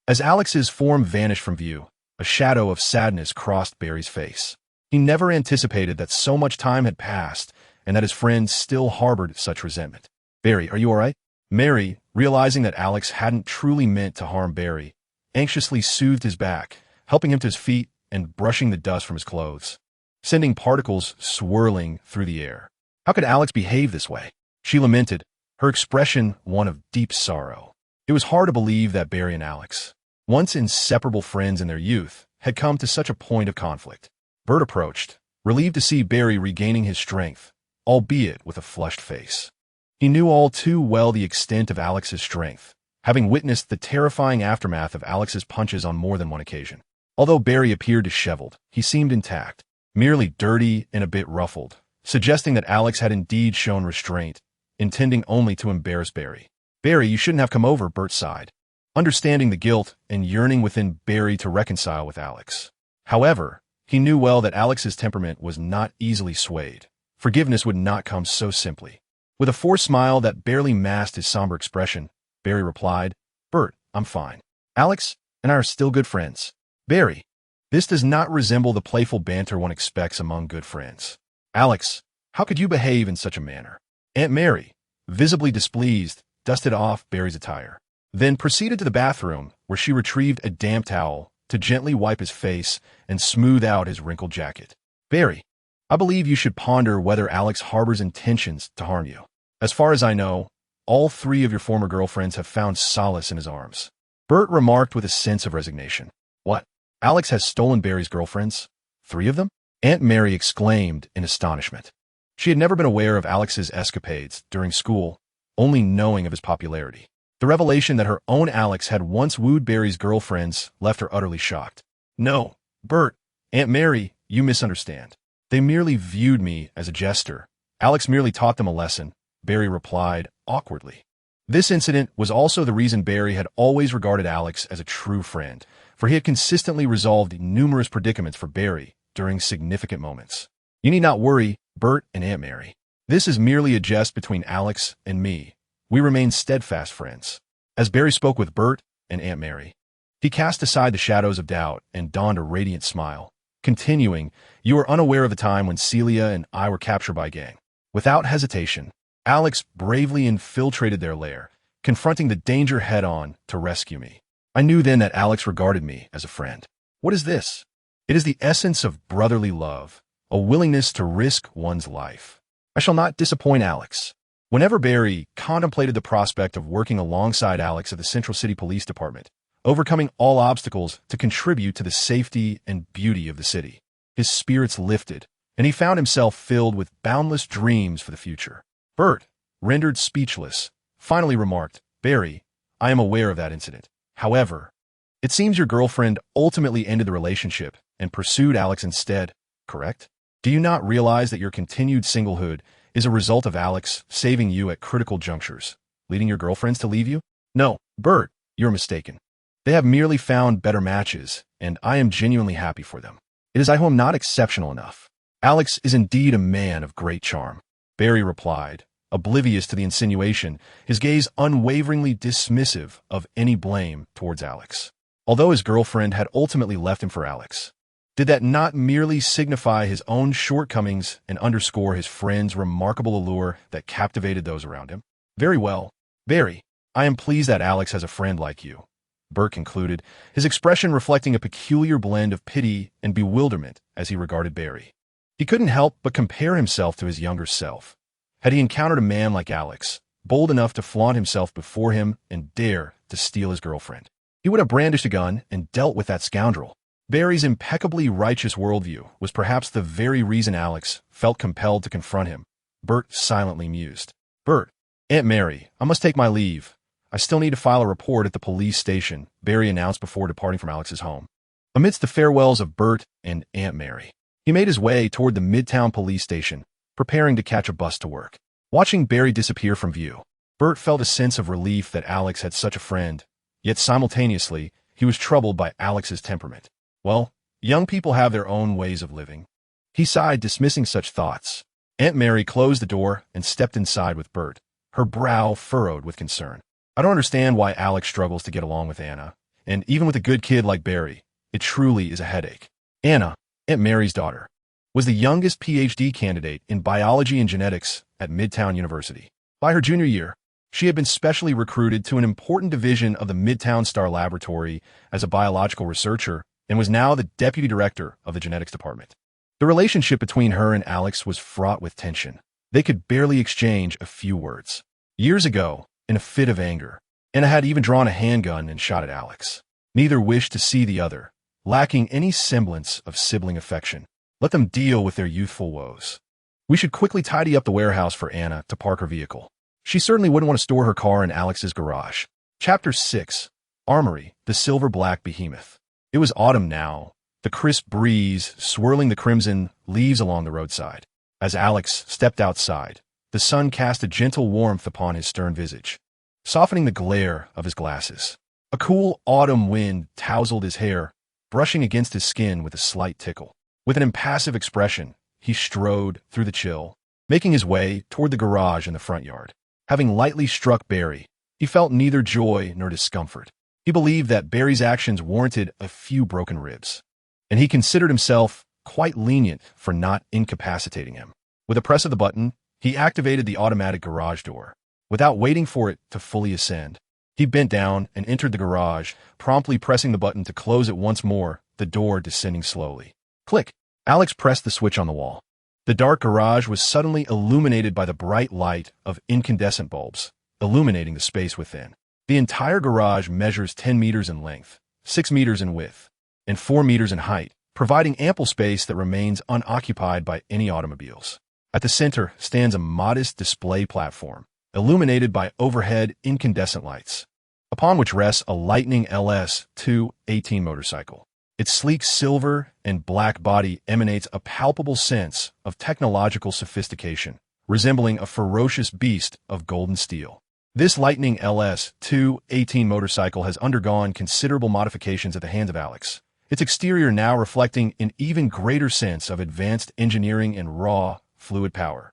As Alex's form vanished from view, a shadow of sadness crossed Barry's face. He never anticipated that so much time had passed and that his friend still harbored such resentment. "Barry, are you all right?" Mary, realizing that Alex hadn't truly meant to harm Barry, anxiously soothed his back, helping him to his feet and brushing the dust from his clothes, sending particles swirling through the air. How could Alex behave this way? She lamented, her expression one of deep sorrow. It was hard to believe that Barry and Alex, once inseparable friends in their youth, had come to such a point of conflict. Bert approached, relieved to see Barry regaining his strength, albeit with a flushed face. He knew all too well the extent of Alex's strength, having witnessed the terrifying aftermath of Alex's punches on more than one occasion. Although Barry appeared disheveled, he seemed intact, merely dirty and a bit ruffled, suggesting that Alex had indeed shown restraint, intending only to embarrass Barry. "Barry, you shouldn't have come over," Bert sighed, understanding the guilt and yearning within Barry to reconcile with Alex. However, he knew well that Alex's temperament was not easily swayed. Forgiveness would not come so simply. With a forced smile that barely masked his somber expression, Barry replied, "Bert, I'm fine. Alex and I are still good friends." "Barry, this does not resemble the playful banter one expects among good friends." "Alex, how could you behave in such a manner?" Aunt Mary, visibly displeased, dusted off Barry's attire, then proceeded to the bathroom where she retrieved a damp towel to gently wipe his face and smooth out his wrinkled jacket. "Barry, I believe you should ponder whether Alex harbors intentions to harm you. As far as I know, all 3 of your former girlfriends have found solace in his arms." Bert remarked with a sense of resignation. "What? Alex has stolen Barry's girlfriends? 3 of them?" Aunt Mary exclaimed in astonishment. She had never been aware of Alex's escapades during school, only knowing of his popularity. The revelation that her own Alex had once wooed Barry's girlfriends left her utterly shocked. "No, Bert, Aunt Mary, you misunderstand. They merely viewed me as a jester. Alex merely taught them a lesson," Barry replied awkwardly. This incident was also the reason Barry had always regarded Alex as a true friend, for he had consistently resolved numerous predicaments for Barry during significant moments. "You need not worry, Bert and Aunt Mary. This is merely a jest between Alex and me. We remain steadfast friends." As Barry spoke with Bert and Aunt Mary, he cast aside the shadows of doubt and donned a radiant smile, continuing, "You are unaware of the time when Celia and I were captured by a gang. Without hesitation, Alex bravely infiltrated their lair, confronting the danger head-on to rescue me. I knew then that Alex regarded me as a friend. What is this? It is the essence of brotherly love, a willingness to risk one's life. I shall not disappoint Alex." Whenever Barry contemplated the prospect of working alongside Alex at the Central City Police Department, overcoming all obstacles to contribute to the safety and beauty of the city, his spirits lifted, and he found himself filled with boundless dreams for the future. Bert, rendered speechless, finally remarked, "Barry, I am aware of that incident. However, it seems your girlfriend ultimately ended the relationship and pursued Alex instead, correct? Do you not realize that your continued singlehood is a result of Alex saving you at critical junctures, leading your girlfriends to leave you?" "No, Bert, you're mistaken. They have merely found better matches, and I am genuinely happy for them. It is I who am not exceptional enough. Alex is indeed a man of great charm, Barry replied, oblivious to the insinuation, his gaze unwaveringly dismissive of any blame towards Alex. Although his girlfriend had ultimately left him for Alex, did that not merely signify his own shortcomings and underscore his friend's remarkable allure that captivated those around him? Very well, Barry, I am pleased that Alex has a friend like you, Bert concluded, his expression reflecting a peculiar blend of pity and bewilderment as he regarded Barry. He couldn't help but compare himself to his younger self. Had he encountered a man like Alex, bold enough to flaunt himself before him and dare to steal his girlfriend, he would have brandished a gun and dealt with that scoundrel. Barry's impeccably righteous worldview was perhaps the very reason Alex felt compelled to confront him. Bert silently mused. Bert, Aunt Mary, I must take my leave. I still need to file a report at the police station, Barry announced before departing from Alex's home. Amidst the farewells of Bert and Aunt Mary, he made his way toward the Midtown police station, preparing to catch a bus to work. Watching Barry disappear from view, Bert felt a sense of relief that Alex had such a friend, yet simultaneously, he was troubled by Alex's temperament. Well, young people have their own ways of living. He sighed, dismissing such thoughts. Aunt Mary closed the door and stepped inside with Bert, her brow furrowed with concern. I don't understand why Alex struggles to get along with Anna, and even with a good kid like Barry, it truly is a headache. Anna, Aunt Mary's daughter, was the youngest PhD candidate in biology and genetics at Midtown University. By her junior year, she had been specially recruited to an important division of the Midtown Star Laboratory as a biological researcher and was now the deputy director of the genetics department. The relationship between her and Alex was fraught with tension. They could barely exchange a few words. Years ago, in a fit of anger, Anna had even drawn a handgun and shot at Alex. Neither wished to see the other, lacking any semblance of sibling affection. Let them deal with their youthful woes. We should quickly tidy up the warehouse for Anna to park her vehicle. She certainly wouldn't want to store her car in Alex's garage. Chapter 6. Armory, the silver-black behemoth. It was autumn now, the crisp breeze swirling the crimson leaves along the roadside. As Alex stepped outside, the sun cast a gentle warmth upon his stern visage, softening the glare of his glasses. A cool autumn wind tousled his hair, brushing against his skin with a slight tickle. With an impassive expression, he strode through the chill, making his way toward the garage in the front yard. Having lightly struck Barry, he felt neither joy nor discomfort. He believed that Barry's actions warranted a few broken ribs, and he considered himself quite lenient for not incapacitating him. With a press of the button, he activated the automatic garage door. Without waiting for it to fully ascend, he bent down and entered the garage, promptly pressing the button to close it once more, the door descending slowly. Click! Alex pressed the switch on the wall. The dark garage was suddenly illuminated by the bright light of incandescent bulbs, illuminating the space within. The entire garage measures 10 meters in length, 6 meters in width, and 4 meters in height, providing ample space that remains unoccupied by any automobiles. At the center stands a modest display platform, illuminated by overhead incandescent lights, upon which rests a Lightning LS 218 motorcycle. Its sleek silver and black body emanates a palpable sense of technological sophistication, resembling a ferocious beast of golden steel. This Lightning LS 218 motorcycle has undergone considerable modifications at the hands of Alex, its exterior now reflecting an even greater sense of advanced engineering and raw, fluid power.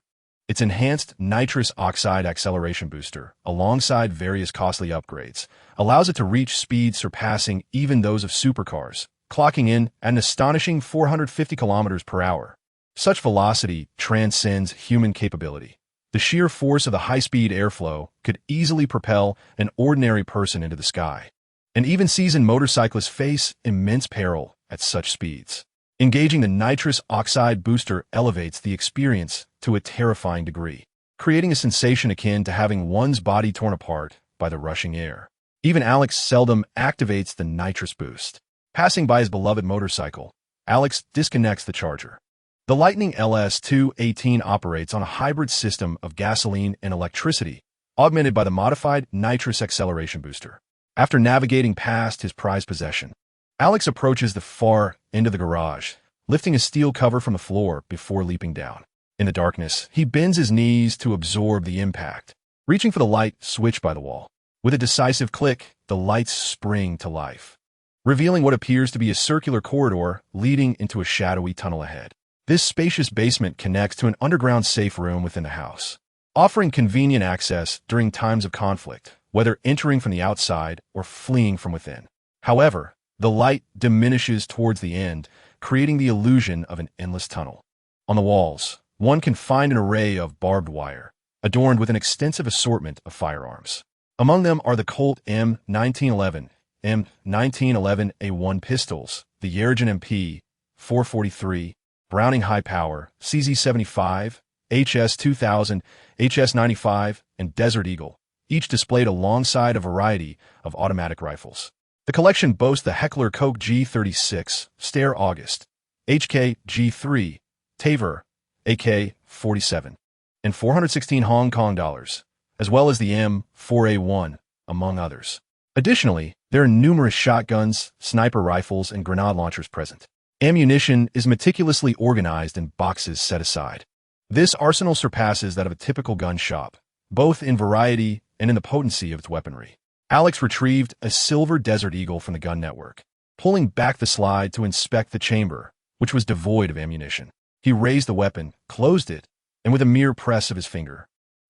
Its enhanced nitrous oxide acceleration booster, alongside various costly upgrades, allows it to reach speeds surpassing even those of supercars, clocking in at an astonishing 450 kilometers per hour. Such velocity transcends human capability. The sheer force of the high-speed airflow could easily propel an ordinary person into the sky, and even seasoned motorcyclists face immense peril at such speeds. Engaging the nitrous oxide booster elevates the experience to a terrifying degree, creating a sensation akin to having one's body torn apart by the rushing air. Even Alex seldom activates the nitrous boost. Passing by his beloved motorcycle, Alex disconnects the charger. The Lightning LS 218 operates on a hybrid system of gasoline and electricity, augmented by the modified nitrous acceleration booster. After navigating past his prized possession, Alex approaches the far end of the garage, lifting a steel cover from the floor before leaping down. In the darkness, he bends his knees to absorb the impact, reaching for the light switch by the wall. With a decisive click, the lights spring to life, revealing what appears to be a circular corridor leading into a shadowy tunnel ahead. This spacious basement connects to an underground safe room within the house, offering convenient access during times of conflict, whether entering from the outside or fleeing from within. However, the light diminishes towards the end, creating the illusion of an endless tunnel. On the walls, one can find an array of barbed wire, adorned with an extensive assortment of firearms. Among them are the Colt M1911, M1911A1 pistols, the Yergin MP443, Browning High Power, CZ75, HS2000, HS95, and Desert Eagle, each displayed alongside a variety of automatic rifles. The collection boasts the Heckler Koch G36, Steyr August, HK G3, Taver, AK-47, and 416 Hong Kong dollars, as well as the M4A1, among others. Additionally, there are numerous shotguns, sniper rifles, and grenade launchers present. Ammunition is meticulously organized in boxes set aside. This arsenal surpasses that of a typical gun shop, both in variety and in the potency of its weaponry. Alex retrieved a silver Desert Eagle from the gun network, pulling back the slide to inspect the chamber, which was devoid of ammunition. He raised the weapon, closed it, and with a mere press of his finger,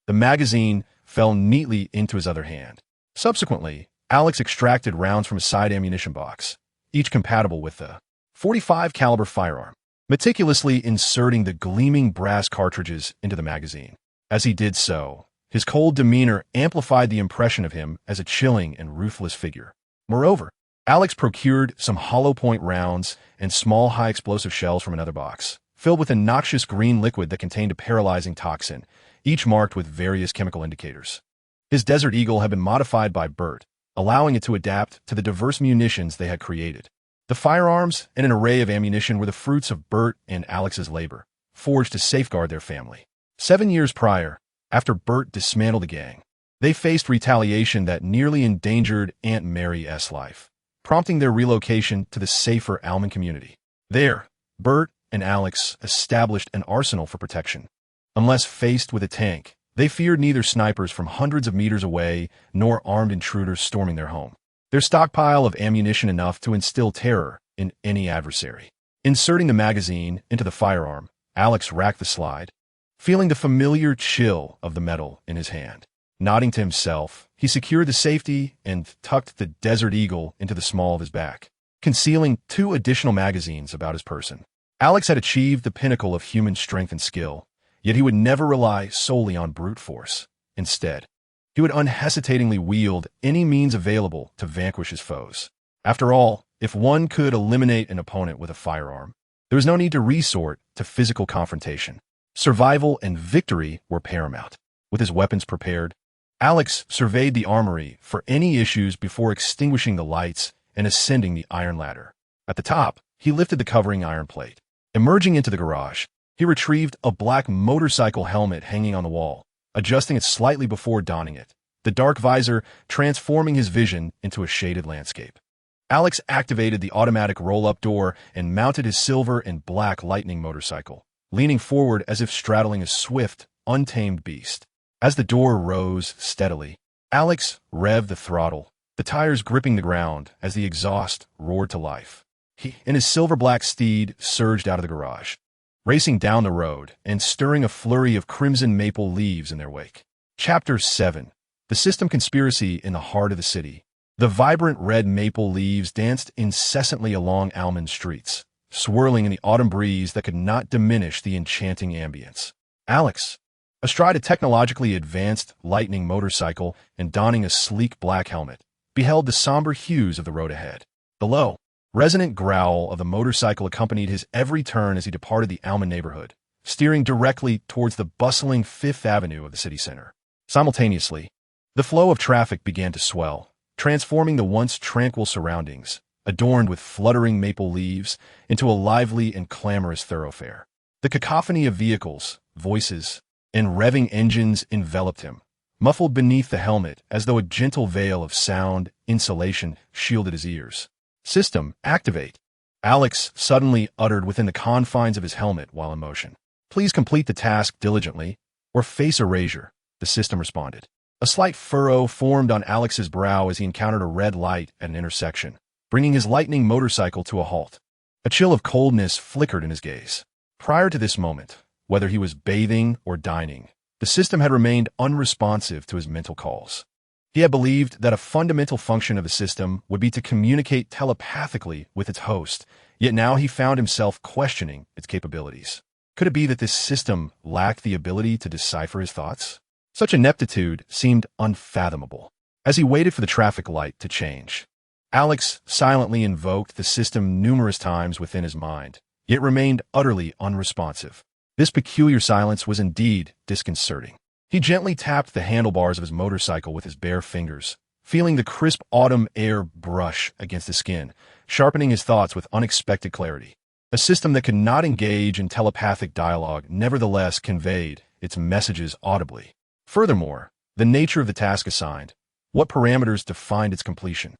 the magazine fell neatly into his other hand. Subsequently, Alex extracted rounds from a side ammunition box, each compatible with the .45 caliber firearm, meticulously inserting the gleaming brass cartridges into the magazine. As he did so, his cold demeanor amplified the impression of him as a chilling and ruthless figure. Moreover, Alex procured some hollow point rounds and small high-explosive shells from another box, filled with a noxious green liquid that contained a paralyzing toxin, each marked with various chemical indicators. His Desert Eagle had been modified by Bert, allowing it to adapt to the diverse munitions they had created. The firearms and an array of ammunition were the fruits of Bert and Alex's labor, forged to safeguard their family. 7 years prior, after Bert dismantled the gang, they faced retaliation that nearly endangered Aunt Mary's life, prompting their relocation to the safer Alman community. There, Bert and Alex established an arsenal for protection. Unless faced with a tank, they feared neither snipers from hundreds of meters away nor armed intruders storming their home. Their stockpile of ammunition enough to instill terror in any adversary. Inserting the magazine into the firearm, Alex racked the slide, feeling the familiar chill of the metal in his hand. Nodding to himself, he secured the safety and tucked the Desert Eagle into the small of his back, concealing 2 additional magazines about his person. Alex had achieved the pinnacle of human strength and skill, yet he would never rely solely on brute force. Instead, he would unhesitatingly wield any means available to vanquish his foes. After all, if one could eliminate an opponent with a firearm, there was no need to resort to physical confrontation. Survival and victory were paramount. With his weapons prepared, Alex surveyed the armory for any issues before extinguishing the lights and ascending the iron ladder. At the top, he lifted the covering iron plate. Emerging into the garage, he retrieved a black motorcycle helmet hanging on the wall, adjusting it slightly before donning it, the dark visor transforming his vision into a shaded landscape. Alex activated the automatic roll-up door and mounted his silver and black lightning motorcycle, leaning forward as if straddling a swift, untamed beast. As the door rose steadily, Alex revved the throttle, the tires gripping the ground as the exhaust roared to life. He and his silver-black steed surged out of the garage, racing down the road and stirring a flurry of crimson maple leaves in their wake. Chapter 7. The System Conspiracy in the Heart of the City. The vibrant red maple leaves danced incessantly along Alman streets, swirling in the autumn breeze that could not diminish the enchanting ambience. Alex, astride a technologically advanced lightning motorcycle and donning a sleek black helmet, beheld the somber hues of the road ahead. The low, resonant growl of the motorcycle accompanied his every turn as he departed the Alman neighborhood, steering directly towards the bustling Fifth Avenue of the city center. Simultaneously, the flow of traffic began to swell, transforming the once tranquil surroundings, adorned with fluttering maple leaves, into a lively and clamorous thoroughfare. The cacophony of vehicles, voices, and revving engines enveloped him, muffled beneath the helmet as though a gentle veil of sound insulation shielded his ears. System, activate. Alex suddenly uttered within the confines of his helmet while in motion. Please complete the task diligently, or face erasure, the system responded. A slight furrow formed on Alex's brow as he encountered a red light at an intersection, bringing his lightning motorcycle to a halt. A chill of coldness flickered in his gaze. Prior to this moment, whether he was bathing or dining, the system had remained unresponsive to his mental calls. He had believed that a fundamental function of the system would be to communicate telepathically with its host, yet now he found himself questioning its capabilities. Could it be that this system lacked the ability to decipher his thoughts? Such ineptitude seemed unfathomable. As he waited for the traffic light to change, Alex silently invoked the system numerous times within his mind, yet remained utterly unresponsive. This peculiar silence was indeed disconcerting. He gently tapped the handlebars of his motorcycle with his bare fingers, feeling the crisp autumn air brush against his skin, sharpening his thoughts with unexpected clarity. A system that could not engage in telepathic dialogue nevertheless conveyed its messages audibly. Furthermore, the nature of the task assigned, what parameters defined its completion?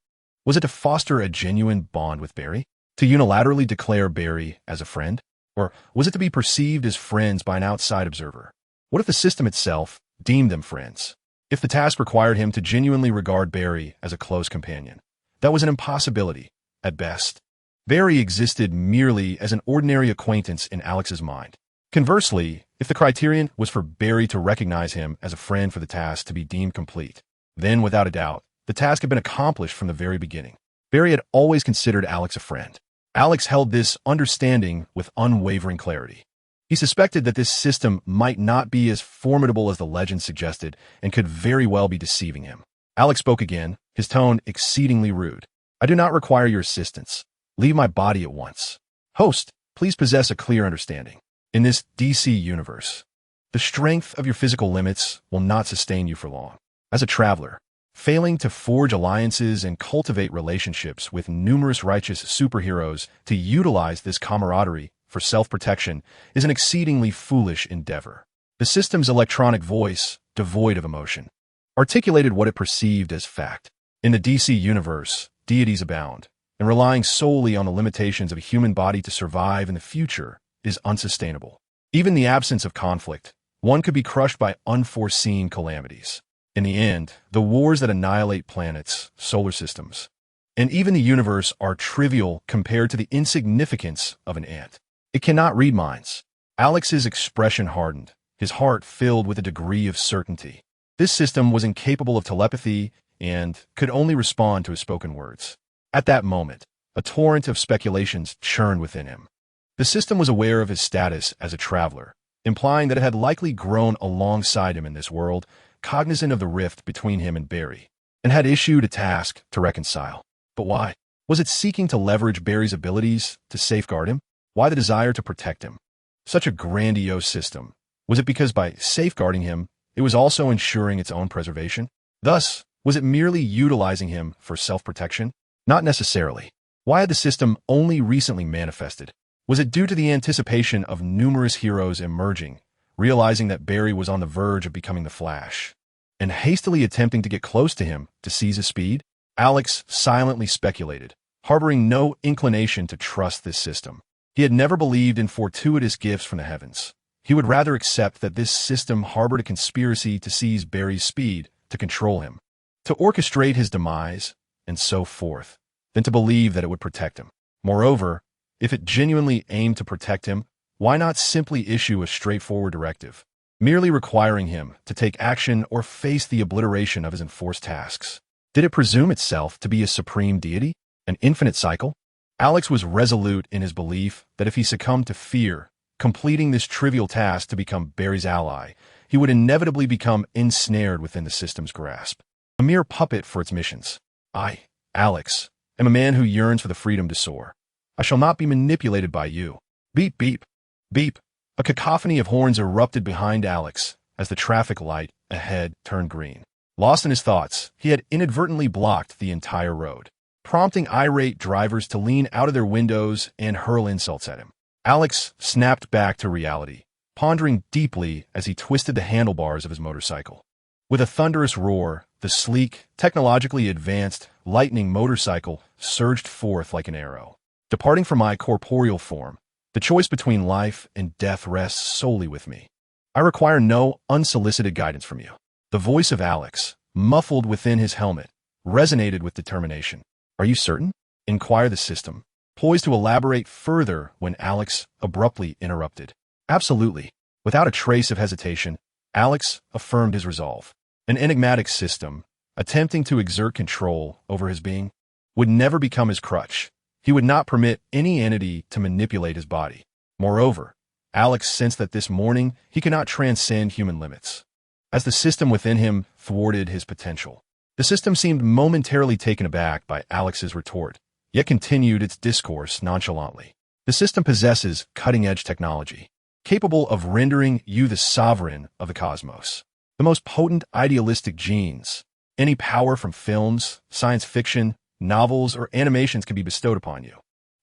Was it to foster a genuine bond with Barry? To unilaterally declare Barry as a friend? Or was it to be perceived as friends by an outside observer? What if the system itself deemed them friends? If the task required him to genuinely regard Barry as a close companion, that was an impossibility, at best. Barry existed merely as an ordinary acquaintance in Alex's mind. Conversely, if the criterion was for Barry to recognize him as a friend for the task to be deemed complete, then, without a doubt, the task had been accomplished from the very beginning. Barry had always considered Alex a friend. Alex held this understanding with unwavering clarity. He suspected that this system might not be as formidable as the legend suggested and could very well be deceiving him. Alex spoke again, his tone exceedingly rude. "I do not require your assistance. Leave my body at once. Host, please possess a clear understanding. In this DC universe, the strength of your physical limits will not sustain you for long. As a traveler, failing to forge alliances and cultivate relationships with numerous righteous superheroes to utilize this camaraderie for self-protection is an exceedingly foolish endeavor." The system's electronic voice, devoid of emotion, articulated what it perceived as fact. In the DC universe, deities abound, and relying solely on the limitations of a human body to survive in the future is unsustainable. Even in the absence of conflict, one could be crushed by unforeseen calamities. In the end, the wars that annihilate planets, solar systems, and even the universe are trivial compared to the insignificance of an ant. It cannot read minds. Alex's expression hardened, his heart filled with a degree of certainty. This system was incapable of telepathy and could only respond to his spoken words. At that moment, a torrent of speculations churned within him. The system was aware of his status as a traveler, implying that it had likely grown alongside him in this world, cognizant of the rift between him and Barry, and had issued a task to reconcile. But why? Was it seeking to leverage Barry's abilities to safeguard him? Why the desire to protect him? Such a grandiose system. Was it because by safeguarding him, it was also ensuring its own preservation? Thus, was it merely utilizing him for self-protection? Not necessarily. Why had the system only recently manifested? Was it due to the anticipation of numerous heroes emerging, realizing that Barry was on the verge of becoming the Flash, and hastily attempting to get close to him to seize his speed? Alex silently speculated, harboring no inclination to trust this system. He had never believed in fortuitous gifts from the heavens. He would rather accept that this system harbored a conspiracy to seize Barry's speed, to control him, to orchestrate his demise, and so forth, than to believe that it would protect him. Moreover, if it genuinely aimed to protect him, why not simply issue a straightforward directive, merely requiring him to take action or face the obliteration of his enforced tasks? Did it presume itself to be a supreme deity, an infinite cycle? Alex was resolute in his belief that if he succumbed to fear, completing this trivial task to become Barry's ally, he would inevitably become ensnared within the system's grasp, a mere puppet for its missions. I, Alex, am a man who yearns for the freedom to soar. I shall not be manipulated by you. Beep, beep, beep. A cacophony of horns erupted behind Alex as the traffic light ahead turned green. Lost in his thoughts, he had inadvertently blocked the entire road, prompting irate drivers to lean out of their windows and hurl insults at him. Alex snapped back to reality, pondering deeply as he twisted the handlebars of his motorcycle. With a thunderous roar, the sleek, technologically advanced, lightning motorcycle surged forth like an arrow. Departing from my corporeal form, the choice between life and death rests solely with me. I require no unsolicited guidance from you. The voice of Alex, muffled within his helmet, resonated with determination. Are you certain? Inquired the system, poised to elaborate further when Alex abruptly interrupted. Absolutely. Without a trace of hesitation, Alex affirmed his resolve. An enigmatic system, attempting to exert control over his being, would never become his crutch. He would not permit any entity to manipulate his body. Moreover, Alex sensed that this morning he could not transcend human limits. As the system within him thwarted his potential, the system seemed momentarily taken aback by Alex's retort, yet continued its discourse nonchalantly. The system possesses cutting-edge technology, capable of rendering you the sovereign of the cosmos. The most potent idealistic genes, any power from films, science fiction, novels, or animations can be bestowed upon you.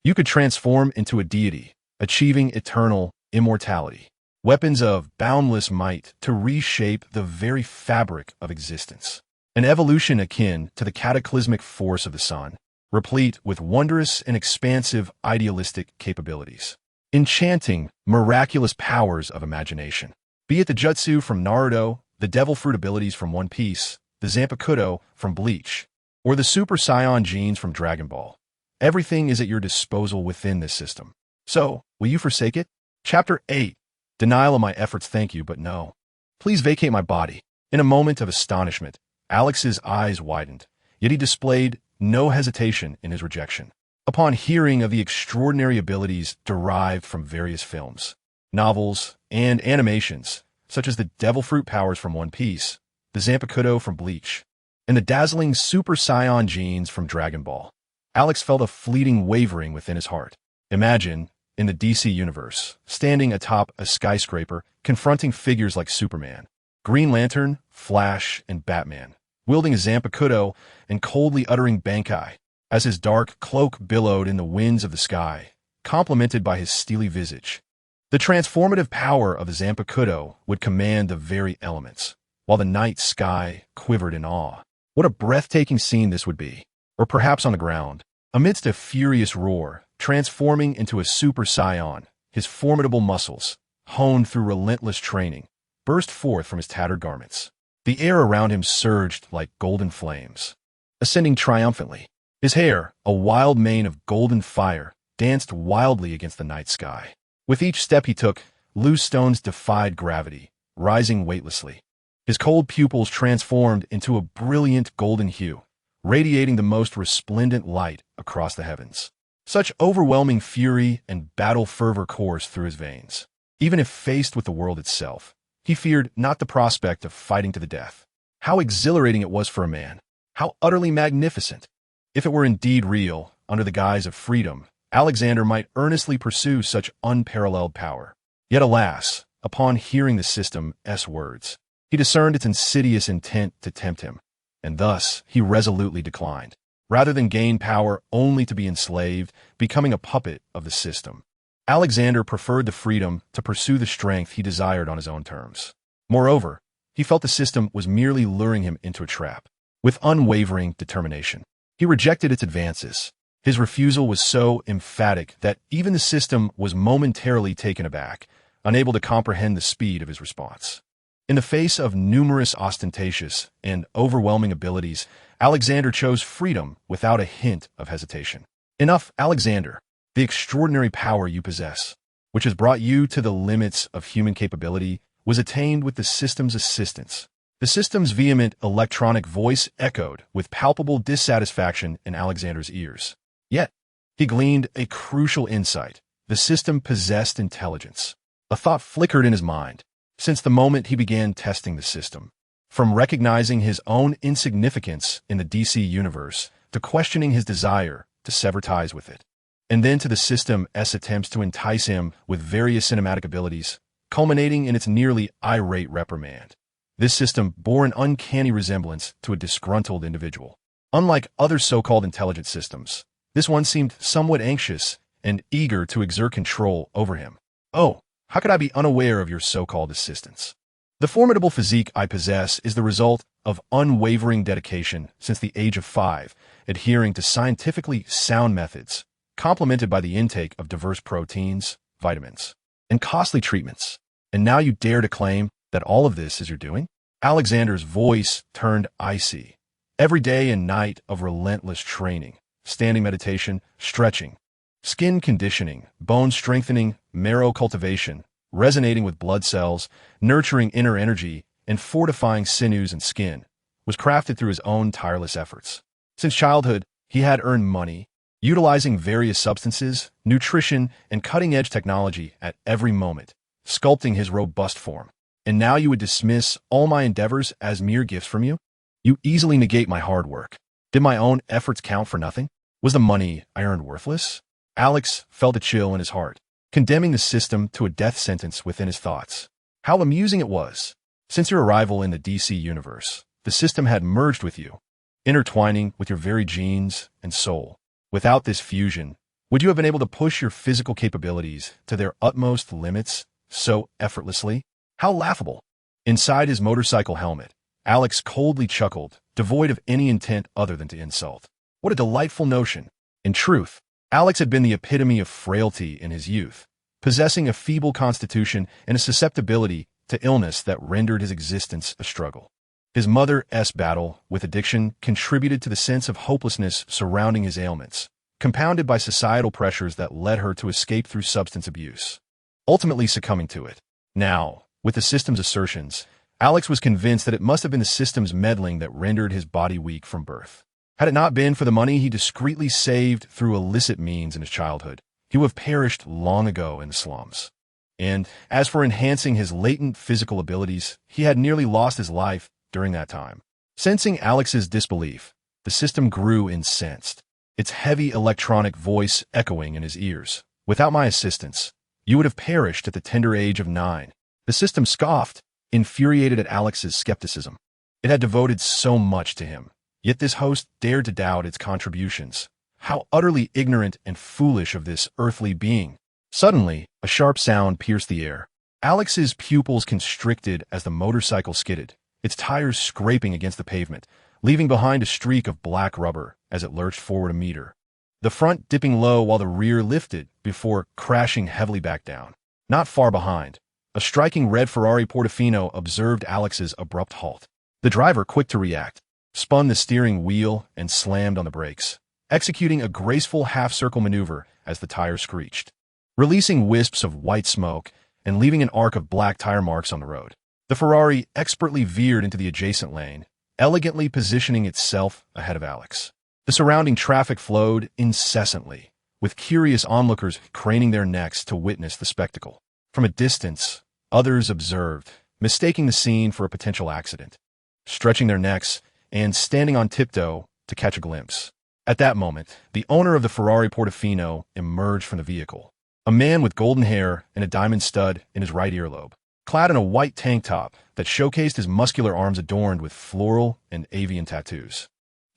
You could transform into a deity, achieving eternal immortality. Weapons of boundless might to reshape the very fabric of existence. An evolution akin to the cataclysmic force of the sun, replete with wondrous and expansive idealistic capabilities. Enchanting, miraculous powers of imagination. Be it the jutsu from Naruto, the devil fruit abilities from One Piece, the Zanpakuto from Bleach, or the Super Saiyan genes from Dragon Ball. Everything is at your disposal within this system. So, will you forsake it? Chapter 8. Denial of my efforts, thank you, but no. Please vacate my body. In a moment of astonishment, Alex's eyes widened, yet he displayed no hesitation in his rejection. Upon hearing of the extraordinary abilities derived from various films, novels, and animations, such as the devil fruit powers from One Piece, the Zanpakuto from Bleach, and the dazzling Super Saiyan genes from Dragon Ball, Alex felt a fleeting wavering within his heart. Imagine, in the DC universe, standing atop a skyscraper, confronting figures like Superman, Green Lantern, Flash, and Batman, wielding a Zanpakuto and coldly uttering Bankai, as his dark cloak billowed in the winds of the sky, complemented by his steely visage. The transformative power of the Zanpakuto would command the very elements, while the night sky quivered in awe. What a breathtaking scene this would be. Or perhaps on the ground, amidst a furious roar, transforming into a Super Saiyan, his formidable muscles, honed through relentless training, burst forth from his tattered garments. The air around him surged like golden flames, ascending triumphantly. His hair, a wild mane of golden fire, danced wildly against the night sky. With each step he took, loose stones defied gravity, rising weightlessly. His cold pupils transformed into a brilliant golden hue, radiating the most resplendent light across the heavens. Such overwhelming fury and battle fervor coursed through his veins. Even if faced with the world itself, he feared not the prospect of fighting to the death. How exhilarating it was for a man! How utterly magnificent! If it were indeed real, under the guise of freedom, Alexander might earnestly pursue such unparalleled power. Yet alas, upon hearing the system's words, he discerned its insidious intent to tempt him, and thus he resolutely declined, rather than gain power only to be enslaved, becoming a puppet of the system. Alexander preferred the freedom to pursue the strength he desired on his own terms. Moreover, he felt the system was merely luring him into a trap. With unwavering determination, he rejected its advances. His refusal was so emphatic that even the system was momentarily taken aback, unable to comprehend the speed of his response. In the face of numerous ostentatious and overwhelming abilities, Alexander chose freedom without a hint of hesitation. Enough, Alexander, the extraordinary power you possess, which has brought you to the limits of human capability, was attained with the system's assistance. The system's vehement electronic voice echoed with palpable dissatisfaction in Alexander's ears. Yet, he gleaned a crucial insight. The system possessed intelligence. A thought flickered in his mind since the moment he began testing the system. From recognizing his own insignificance in the DC universe to questioning his desire to sever ties with it, and then to the system's attempts to entice him with various cinematic abilities, culminating in its nearly irate reprimand. This system bore an uncanny resemblance to a disgruntled individual. Unlike other so-called intelligent systems, this one seemed somewhat anxious and eager to exert control over him. Oh, how could I be unaware of your so-called assistance? The formidable physique I possess is the result of unwavering dedication since the age of 5, adhering to scientifically sound methods, complemented by the intake of diverse proteins, vitamins, and costly treatments. And now you dare to claim that all of this is your doing? Alexander's voice turned icy. Every day and night of relentless training, standing meditation, stretching, Skin conditioning, bone strengthening, marrow cultivation, resonating with blood cells, nurturing inner energy, and fortifying sinews and skin, was crafted through his own tireless efforts. Since childhood, he had earned money, utilizing various substances, nutrition, and cutting-edge technology at every moment, sculpting his robust form. And now you would dismiss all my endeavors as mere gifts from you? You easily negate my hard work. Did my own efforts count for nothing? Was the money I earned worthless? Alex felt a chill in his heart, condemning the system to a death sentence within his thoughts. How amusing it was. Since your arrival in the DC universe, the system had merged with you, intertwining with your very genes and soul. Without this fusion, would you have been able to push your physical capabilities to their utmost limits so effortlessly? How laughable. Inside his motorcycle helmet, Alex coldly chuckled, devoid of any intent other than to insult. What a delightful notion. In truth, Alex had been the epitome of frailty in his youth, possessing a feeble constitution and a susceptibility to illness that rendered his existence a struggle. His mother's battle with addiction contributed to the sense of hopelessness surrounding his ailments, compounded by societal pressures that led her to escape through substance abuse, ultimately succumbing to it. Now, with the system's assertions, Alex was convinced that it must have been the system's meddling that rendered his body weak from birth. Had it not been for the money he discreetly saved through illicit means in his childhood, he would have perished long ago in the slums. And as for enhancing his latent physical abilities, he had nearly lost his life during that time. Sensing Alex's disbelief, the system grew incensed, its heavy electronic voice echoing in his ears. Without my assistance, you would have perished at the tender age of 9. The system scoffed, infuriated at Alex's skepticism. It had devoted so much to him, yet this host dared to doubt its contributions. How utterly ignorant and foolish of this earthly being. Suddenly, a sharp sound pierced the air. Alex's pupils constricted as the motorcycle skidded, its tires scraping against the pavement, leaving behind a streak of black rubber as it lurched forward a meter. The front dipping low while the rear lifted before crashing heavily back down. Not far behind, a striking red Ferrari Portofino observed Alex's abrupt halt. The driver, quick to react, spun the steering wheel and slammed on the brakes, executing a graceful half-circle maneuver as the tire screeched, releasing wisps of white smoke and leaving an arc of black tire marks on the road. The Ferrari expertly veered into the adjacent lane, elegantly positioning itself ahead of Alex. The surrounding traffic flowed incessantly, with curious onlookers craning their necks to witness the spectacle. From a distance, others observed, mistaking the scene for a potential accident, stretching their necks and standing on tiptoe to catch a glimpse. At that moment, the owner of the Ferrari Portofino emerged from the vehicle, a man with golden hair and a diamond stud in his right earlobe, clad in a white tank top that showcased his muscular arms adorned with floral and avian tattoos.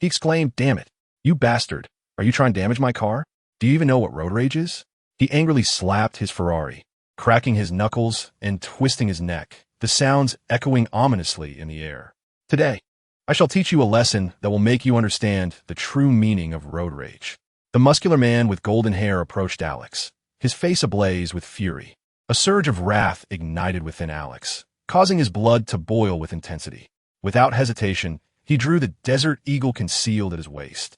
He exclaimed, "Damn it, you bastard! Are you trying to damage my car? Do you even know what road rage is?" He angrily slapped his Ferrari, cracking his knuckles and twisting his neck, the sounds echoing ominously in the air. "Today, I shall teach you a lesson that will make you understand the true meaning of road rage." The muscular man with golden hair approached Alex, his face ablaze with fury. A surge of wrath ignited within Alex, causing his blood to boil with intensity. Without hesitation, he drew the Desert Eagle concealed at his waist,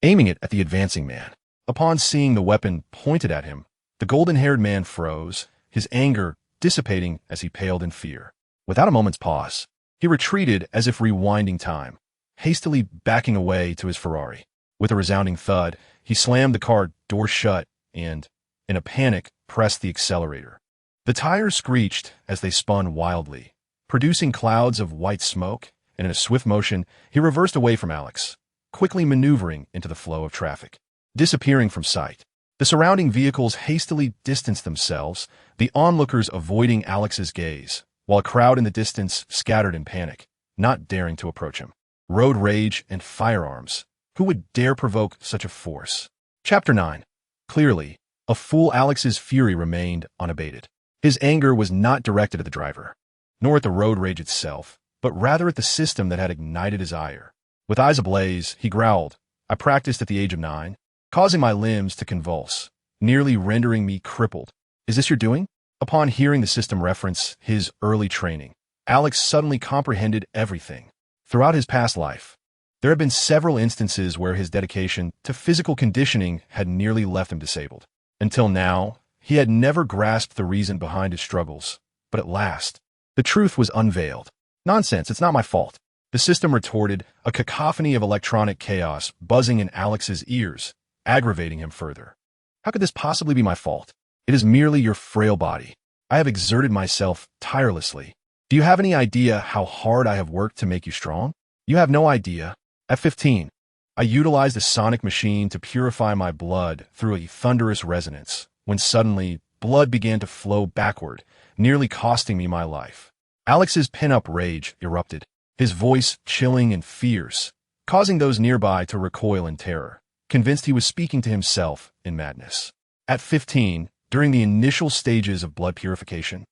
aiming it at the advancing man. Upon seeing the weapon pointed at him, the golden-haired man froze, his anger dissipating as he paled in fear. Without a moment's pause, he retreated as if rewinding time, hastily backing away to his Ferrari. With a resounding thud, he slammed the car door shut and, in a panic, pressed the accelerator. The tires screeched as they spun wildly, producing clouds of white smoke, and in a swift motion, he reversed away from Alex, quickly maneuvering into the flow of traffic, disappearing from sight. The surrounding vehicles hastily distanced themselves, the onlookers avoiding Alex's gaze, while a crowd in the distance scattered in panic, not daring to approach him. Road rage and firearms. Who would dare provoke such a force? Chapter 9. Clearly, a fool Alex's fury remained unabated. His anger was not directed at the driver, nor at the road rage itself, but rather at the system that had ignited his ire. With eyes ablaze, he growled, "I practiced at the age of 9, causing my limbs to convulse, nearly rendering me crippled. Is this your doing?" Upon hearing the system reference his early training, Alex suddenly comprehended everything. Throughout his past life, There had been several instances where his dedication to physical conditioning had nearly left him disabled. Until now, he had never grasped the reason behind his struggles. But at last, the truth was unveiled. Nonsense, it's not my fault. The system retorted, a cacophony of electronic chaos buzzing in Alex's ears, aggravating him further. How could this possibly be my fault? It is merely your frail body. I have exerted myself tirelessly. Do you have any idea how hard I have worked to make you strong? You have no idea. At 15, I utilized a sonic machine to purify my blood through a thunderous resonance, when suddenly blood began to flow backward, nearly costing me my life. Alex's pent-up rage erupted, his voice chilling and fierce, causing those nearby to recoil in terror, convinced he was speaking to himself in madness. At 15, during the initial stages of blood purification,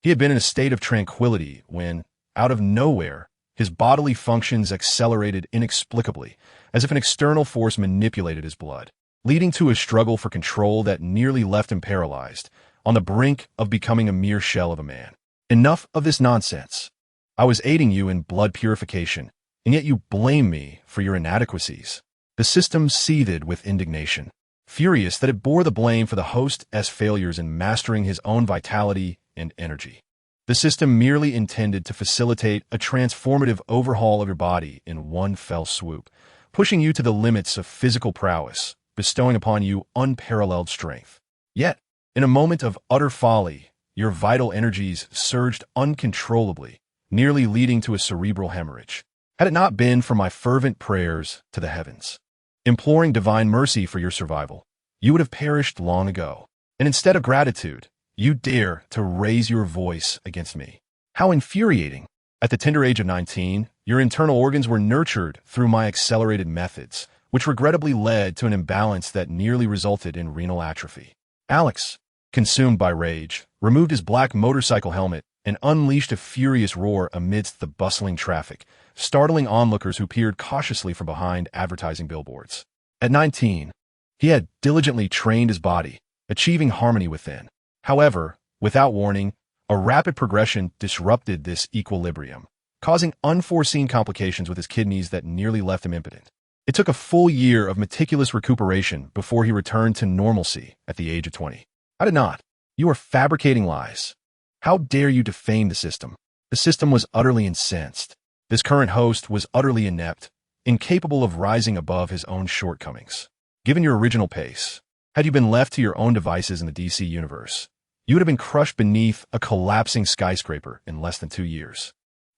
he had been in a state of tranquility when, out of nowhere, his bodily functions accelerated inexplicably, as if an external force manipulated his blood, leading to a struggle for control that nearly left him paralyzed, on the brink of becoming a mere shell of a man. Enough of this nonsense. I was aiding you in blood purification, and yet you blame me for your inadequacies. The system seethed with indignation, furious that it bore the blame for the host's failures in mastering his own vitality and energy. The system merely intended to facilitate a transformative overhaul of your body in one fell swoop, pushing you to the limits of physical prowess, bestowing upon you unparalleled strength. Yet, in a moment of utter folly, your vital energies surged uncontrollably, nearly leading to a cerebral hemorrhage. Had it not been for my fervent prayers to the heavens, imploring divine mercy for your survival, you would have perished long ago. And instead of gratitude, you dare to raise your voice against me. How infuriating! At the tender age of 19, your internal organs were nurtured through my accelerated methods, which regrettably led to an imbalance that nearly resulted in renal atrophy. Alex, consumed by rage, removed his black motorcycle helmet and unleashed a furious roar amidst the bustling traffic, startling onlookers who peered cautiously from behind advertising billboards. At 19, he had diligently trained his body, achieving harmony within. However, without warning, a rapid progression disrupted this equilibrium, causing unforeseen complications with his kidneys that nearly left him impotent. It took a full year of meticulous recuperation before he returned to normalcy at the age of 20. I did not. You are fabricating lies. How dare you defame the system? The system was utterly incensed. This current host was utterly inept, incapable of rising above his own shortcomings. Given your original pace, had you been left to your own devices in the DC universe, you would have been crushed beneath a collapsing skyscraper in less than 2 years.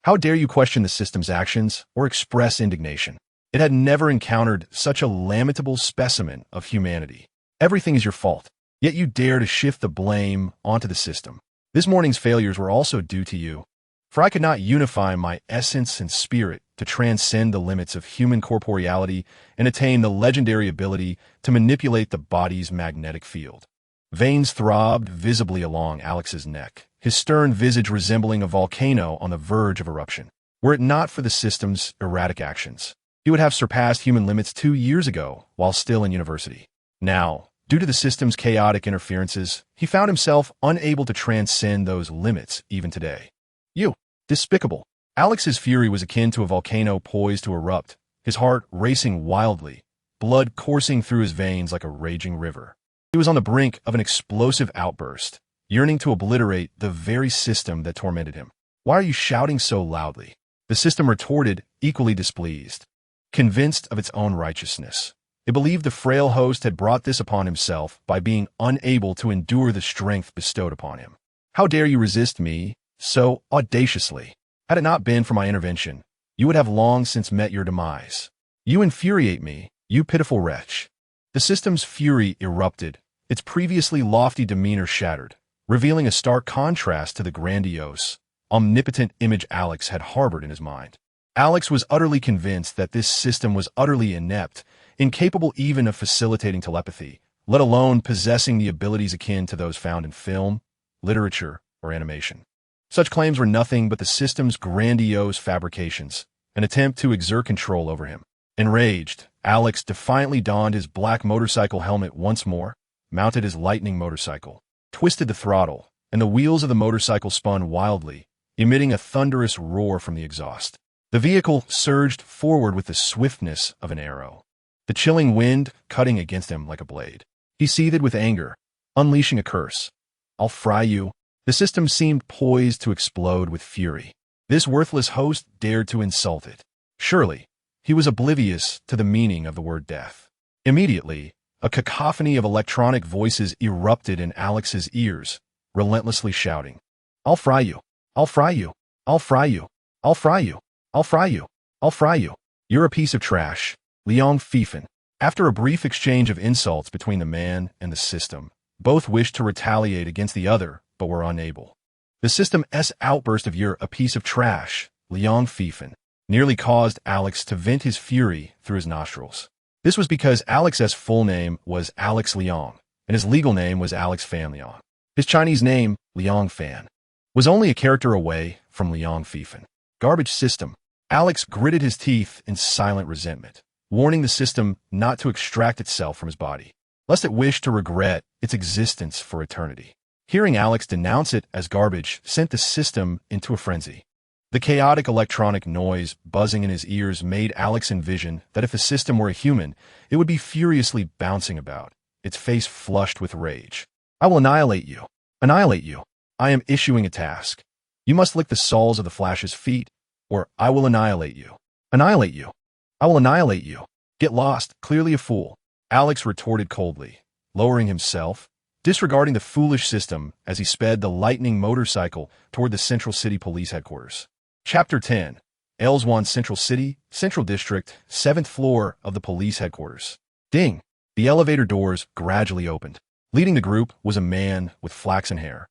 How dare you question the system's actions or express indignation? It had never encountered such a lamentable specimen of humanity. Everything is your fault, yet you dare to shift the blame onto the system. This morning's failures were also due to you, for I could not unify my essence and spirit to transcend the limits of human corporeality and attain the legendary ability to manipulate the body's magnetic field. Veins throbbed visibly along Alex's neck, his stern visage resembling a volcano on the verge of eruption. Were it not for the system's erratic actions, he would have surpassed human limits 2 years ago while still in university. Now, due to the system's chaotic interferences, he found himself unable to transcend those limits even today. You, despicable. Alex's fury was akin to a volcano poised to erupt, his heart racing wildly, blood coursing through his veins like a raging river. He was on the brink of an explosive outburst, yearning to obliterate the very system that tormented him. Why are you shouting so loudly? The system retorted, equally displeased. Convinced of its own righteousness, it believed the frail host had brought this upon himself by being unable to endure the strength bestowed upon him. How dare you resist me so audaciously? Had it not been for my intervention, you would have long since met your demise. You infuriate me, you pitiful wretch. The system's fury erupted, its previously lofty demeanor shattered, revealing a stark contrast to the grandiose, omnipotent image Alex had harbored in his mind. Alex was utterly convinced that this system was utterly inept, incapable even of facilitating telepathy, let alone possessing the abilities akin to those found in film, literature, or animation. Such claims were nothing but the system's grandiose fabrications, an attempt to exert control over him. Enraged, Alex defiantly donned his black motorcycle helmet once more, mounted his lightning motorcycle, twisted the throttle, and the wheels of the motorcycle spun wildly, emitting a thunderous roar from the exhaust. The vehicle surged forward with the swiftness of an arrow, the chilling wind cutting against him like a blade. He seethed with anger, unleashing a curse. "I'll fry you." The system seemed poised to explode with fury. This worthless host dared to insult it. Surely, he was oblivious to the meaning of the word death. Immediately, a cacophony of electronic voices erupted in Alex's ears, relentlessly shouting, "I'll fry you! I'll fry you! I'll fry you! I'll fry you! I'll fry you! I'll fry you! You're a piece of trash, Liang Fifan." After a brief exchange of insults between the man and the system, both wished to retaliate against the other, but were unable. The system's outburst of "You're a piece of trash, Liang Fifan," nearly caused Alex to vent his fury through his nostrils. This was because Alex's full name was Alex Liang, and his legal name was Alex Fan Liang. His Chinese name, Liang Fan, was only a character away from Liang Fifan. Garbage system. Alex gritted his teeth in silent resentment, warning the system not to extract itself from his body, lest it wish to regret its existence for eternity. Hearing Alex denounce it as garbage sent the system into a frenzy. The chaotic electronic noise buzzing in his ears made Alex envision that if the system were a human, it would be furiously bouncing about, its face flushed with rage. "I will annihilate you. Annihilate you. I am issuing a task. You must lick the soles of the Flash's feet, or I will annihilate you. Annihilate you. I will annihilate you. Get lost, clearly a fool," Alex retorted coldly, lowering himself, disregarding the foolish system as he sped the lightning motorcycle toward the Central City Police Headquarters. Chapter 10. Elswan Central City, Central District, 7th floor of the police headquarters. Ding! The elevator doors gradually opened. Leading the group was a man with flaxen hair,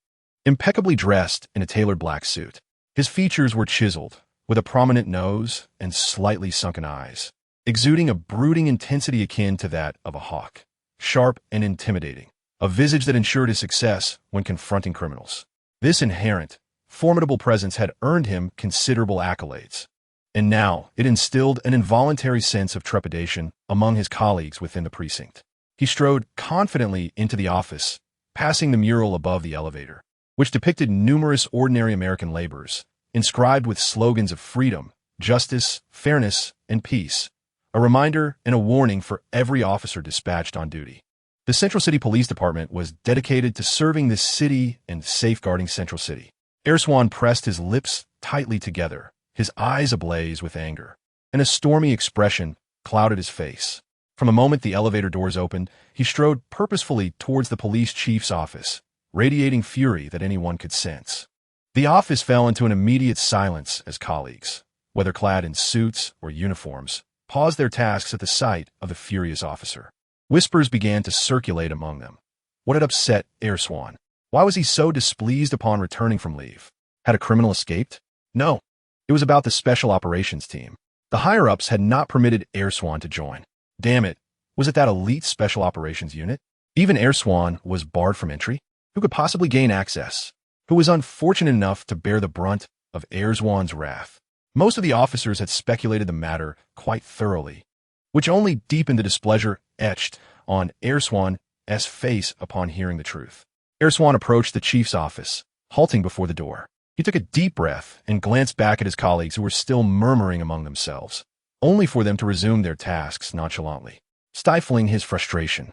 impeccably dressed in a tailored black suit. His features were chiseled, with a prominent nose and slightly sunken eyes, exuding a brooding intensity akin to that of a hawk, sharp and intimidating, a visage that ensured his success when confronting criminals. This inherent, formidable presence had earned him considerable accolades, and now it instilled an involuntary sense of trepidation among his colleagues within the precinct. He strode confidently into the office, passing the mural above the elevator, which depicted numerous ordinary American laborers, inscribed with slogans of freedom, justice, fairness, and peace, a reminder and a warning for every officer dispatched on duty. The Central City Police Department was dedicated to serving this city and safeguarding Central City. Erswan pressed his lips tightly together, his eyes ablaze with anger, and a stormy expression clouded his face. From the moment the elevator doors opened, he strode purposefully towards the police chief's office, radiating fury that anyone could sense. The office fell into an immediate silence as colleagues, whether clad in suits or uniforms, paused their tasks at the sight of the furious officer. Whispers began to circulate among them. What had upset Erswan? Why was he so displeased upon returning from leave? Had a criminal escaped? No. It was about the Special Operations Team. The higher-ups had not permitted Erswan to join. Damn it, was it that elite Special Operations unit? Even Erswan was barred from entry? Who could possibly gain access? Who was unfortunate enough to bear the brunt of Erswan's wrath? Most of the officers had speculated the matter quite thoroughly, which only deepened the displeasure etched on Erswan's face upon hearing the truth. Erswan approached the chief's office, halting before the door. He took a deep breath and glanced back at his colleagues who were still murmuring among themselves, only for them to resume their tasks nonchalantly. Stifling his frustration,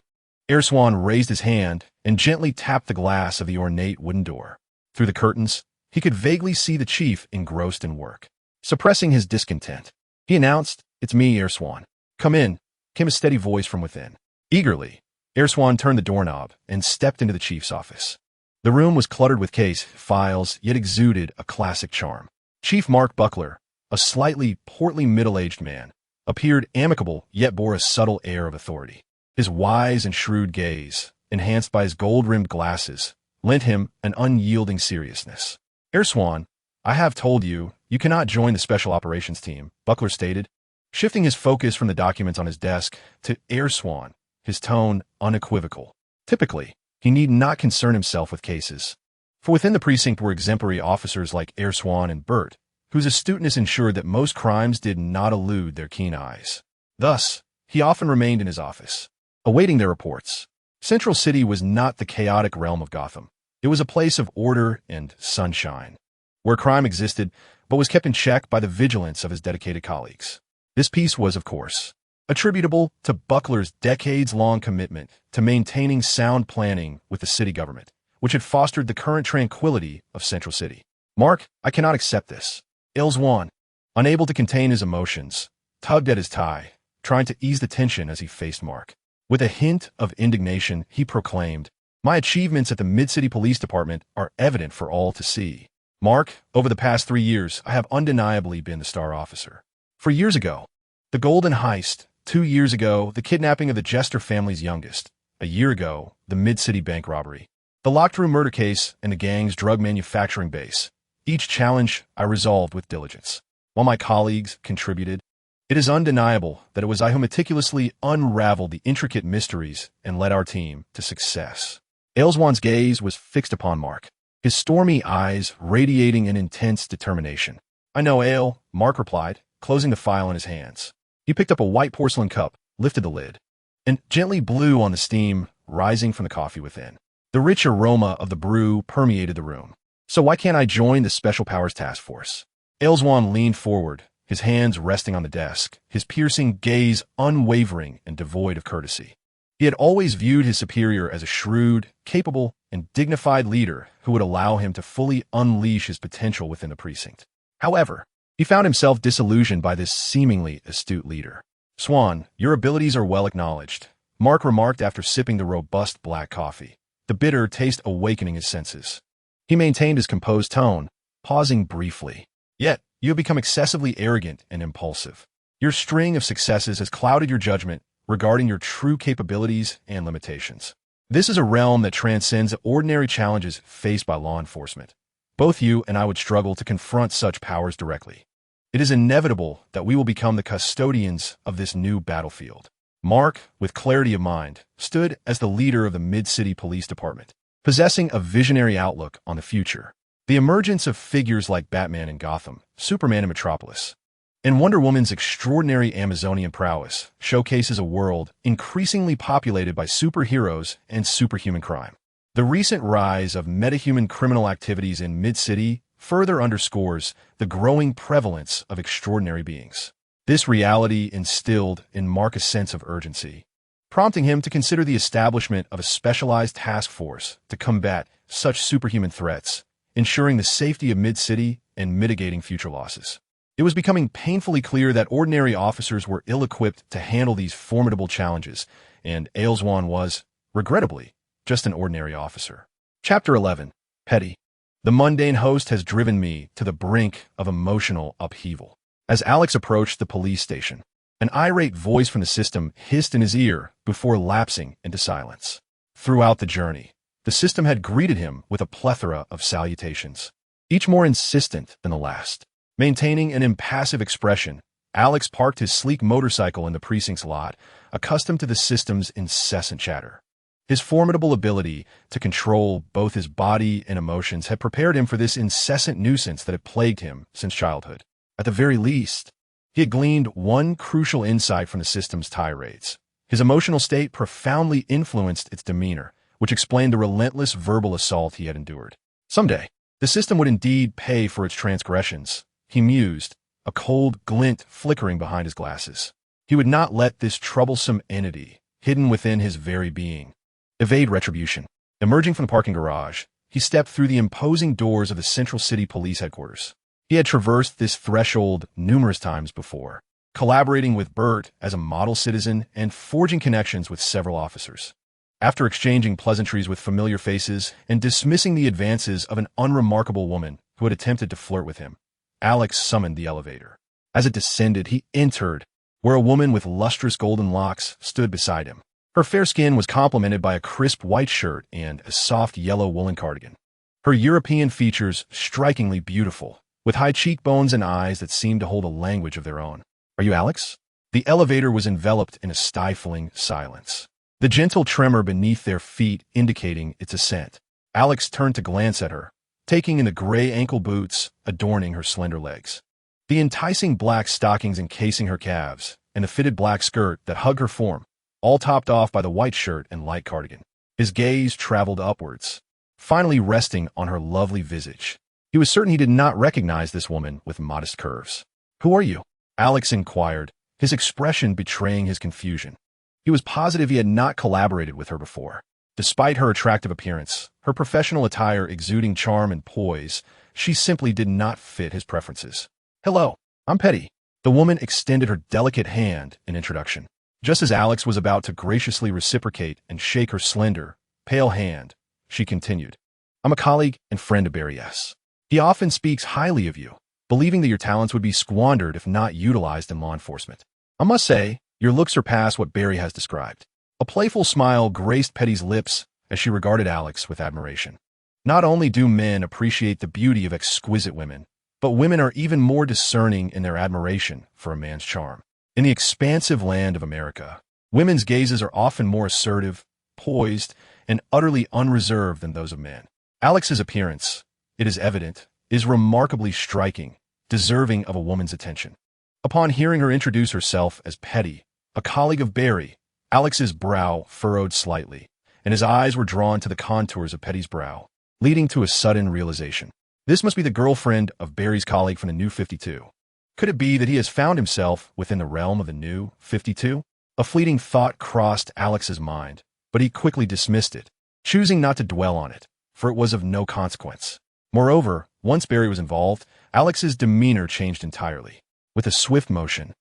Erswan raised his hand and gently tapped the glass of the ornate wooden door. Through the curtains, he could vaguely see the chief engrossed in work. Suppressing his discontent, he announced, "It's me, Erswan." "Come in," came a steady voice from within. Eagerly, Erswan turned the doorknob and stepped into the chief's office. The room was cluttered with case files, yet exuded a classic charm. Chief Mark Buckler, a slightly portly middle-aged man, appeared amicable yet bore a subtle air of authority. His wise and shrewd gaze, enhanced by his gold-rimmed glasses, lent him an unyielding seriousness. "Erswan, I have told you, you cannot join the Special Operations Team," Buckler stated, shifting his focus from the documents on his desk to Erswan, his tone unequivocal. Typically, he need not concern himself with cases, for within the precinct were exemplary officers like Erswan and Bert, whose astuteness ensured that most crimes did not elude their keen eyes. Thus, he often remained in his office, awaiting their reports. Central City was not the chaotic realm of Gotham. It was a place of order and sunshine, where crime existed, but was kept in check by the vigilance of his dedicated colleagues. This peace was, of course, attributable to Buckler's decades-long commitment to maintaining sound planning with the city government, which had fostered the current tranquility of Central City. "Mark, I cannot accept this." Ilswan, unable to contain his emotions, tugged at his tie, trying to ease the tension as he faced Mark. With a hint of indignation, he proclaimed, "My achievements at the Mid-City Police Department are evident for all to see. Mark, over the past 3 years, I have undeniably been the star officer. For years ago, the Golden Heist. 2 years ago, the kidnapping of the Jester family's youngest. A year ago, the Mid-City bank robbery. The locked-room murder case and the gang's drug manufacturing base. Each challenge I resolved with diligence, while my colleagues contributed. It is undeniable that it was I who meticulously unraveled the intricate mysteries and led our team to success." Ailswan's gaze was fixed upon Mark, his stormy eyes radiating an intense determination. "I know, Ale," Mark replied, closing the file in his hands. He picked up a white porcelain cup, lifted the lid, and gently blew on the steam rising from the coffee within. The rich aroma of the brew permeated the room. "So why can't I join the Special Powers Task Force?" Ailswan leaned forward, his hands resting on the desk, his piercing gaze unwavering and devoid of courtesy. He had always viewed his superior as a shrewd, capable, and dignified leader who would allow him to fully unleash his potential within the precinct. However, he found himself disillusioned by this seemingly astute leader. "Swan, your abilities are well acknowledged," Mark remarked after sipping the robust black coffee, the bitter taste awakening his senses. He maintained his composed tone, pausing briefly. "Yet, you have become excessively arrogant and impulsive. Your string of successes has clouded your judgment regarding your true capabilities and limitations. This is a realm that transcends ordinary challenges faced by law enforcement. Both you and I would struggle to confront such powers directly. It is inevitable that we will become the custodians of this new battlefield." Mark, with clarity of mind, stood as the leader of the Mid-City Police Department, possessing a visionary outlook on the future. The emergence of figures like Batman in Gotham, Superman in Metropolis, and Wonder Woman's extraordinary Amazonian prowess showcases a world increasingly populated by superheroes and superhuman crime. The recent rise of metahuman criminal activities in Mid-City further underscores the growing prevalence of extraordinary beings. This reality instilled in Mark a sense of urgency, prompting him to consider the establishment of a specialized task force to combat such superhuman threats, ensuring the safety of Mid-City and mitigating future losses. It was becoming painfully clear that ordinary officers were ill-equipped to handle these formidable challenges, and Ailswan was, regrettably, just an ordinary officer. Chapter 11. Petty. The mundane host has driven me to the brink of emotional upheaval. As Alex approached the police station, an irate voice from the system hissed in his ear before lapsing into silence. Throughout the journey, the system had greeted him with a plethora of salutations, each more insistent than the last. Maintaining an impassive expression, Alex parked his sleek motorcycle in the precinct's lot, accustomed to the system's incessant chatter. His formidable ability to control both his body and emotions had prepared him for this incessant nuisance that had plagued him since childhood. At the very least, he had gleaned one crucial insight from the system's tirades. His emotional state profoundly influenced its demeanor, which explained the relentless verbal assault he had endured. Someday, the system would indeed pay for its transgressions, he mused, a cold glint flickering behind his glasses. He would not let this troublesome entity, hidden within his very being, evade retribution. Emerging from the parking garage, he stepped through the imposing doors of the Central City Police Headquarters. He had traversed this threshold numerous times before, collaborating with Bert as a model citizen and forging connections with several officers. After exchanging pleasantries with familiar faces and dismissing the advances of an unremarkable woman who had attempted to flirt with him, Alex summoned the elevator. As it descended, he entered where a woman with lustrous golden locks stood beside him. Her fair skin was complemented by a crisp white shirt and a soft yellow woolen cardigan. Her European features strikingly beautiful, with high cheekbones and eyes that seemed to hold a language of their own. "Are you Alex?" The elevator was enveloped in a stifling silence, the gentle tremor beneath their feet indicating its ascent. Alex turned to glance at her, taking in the gray ankle boots adorning her slender legs, the enticing black stockings encasing her calves, and the fitted black skirt that hugged her form, all topped off by the white shirt and light cardigan. His gaze traveled upwards, finally resting on her lovely visage. He He was certain he did not recognize this woman with modest curves. "Who are you?" Alex inquired, his expression betraying his confusion. He was positive he had not collaborated with her before. Despite her attractive appearance, her professional attire exuding charm and poise, she simply did not fit his preferences. "Hello, I'm Petty." The woman extended her delicate hand in introduction. Just as Alex was about to graciously reciprocate and shake her slender, pale hand, she continued, "I'm a colleague and friend of Barry S. He often speaks highly of you, believing that your talents would be squandered if not utilized in law enforcement. I must say, your looks surpass what Barry has described." A playful smile graced Petty's lips as she regarded Alex with admiration. Not only do men appreciate the beauty of exquisite women, but women are even more discerning in their admiration for a man's charm. In the expansive land of America, women's gazes are often more assertive, poised, and utterly unreserved than those of men. Alex's appearance, it is evident, is remarkably striking, deserving of a woman's attention. Upon hearing her introduce herself as Petty, a colleague of Barry, Alex's brow furrowed slightly, and his eyes were drawn to the contours of Petty's brow, leading to a sudden realization. This must be the girlfriend of Barry's colleague from the New 52. Could it be that he has found himself within the realm of the New 52? A fleeting thought crossed Alex's mind, but he quickly dismissed it, choosing not to dwell on it, for it was of no consequence. Moreover, once Barry was involved, Alex's demeanor changed entirely. With a swift motion,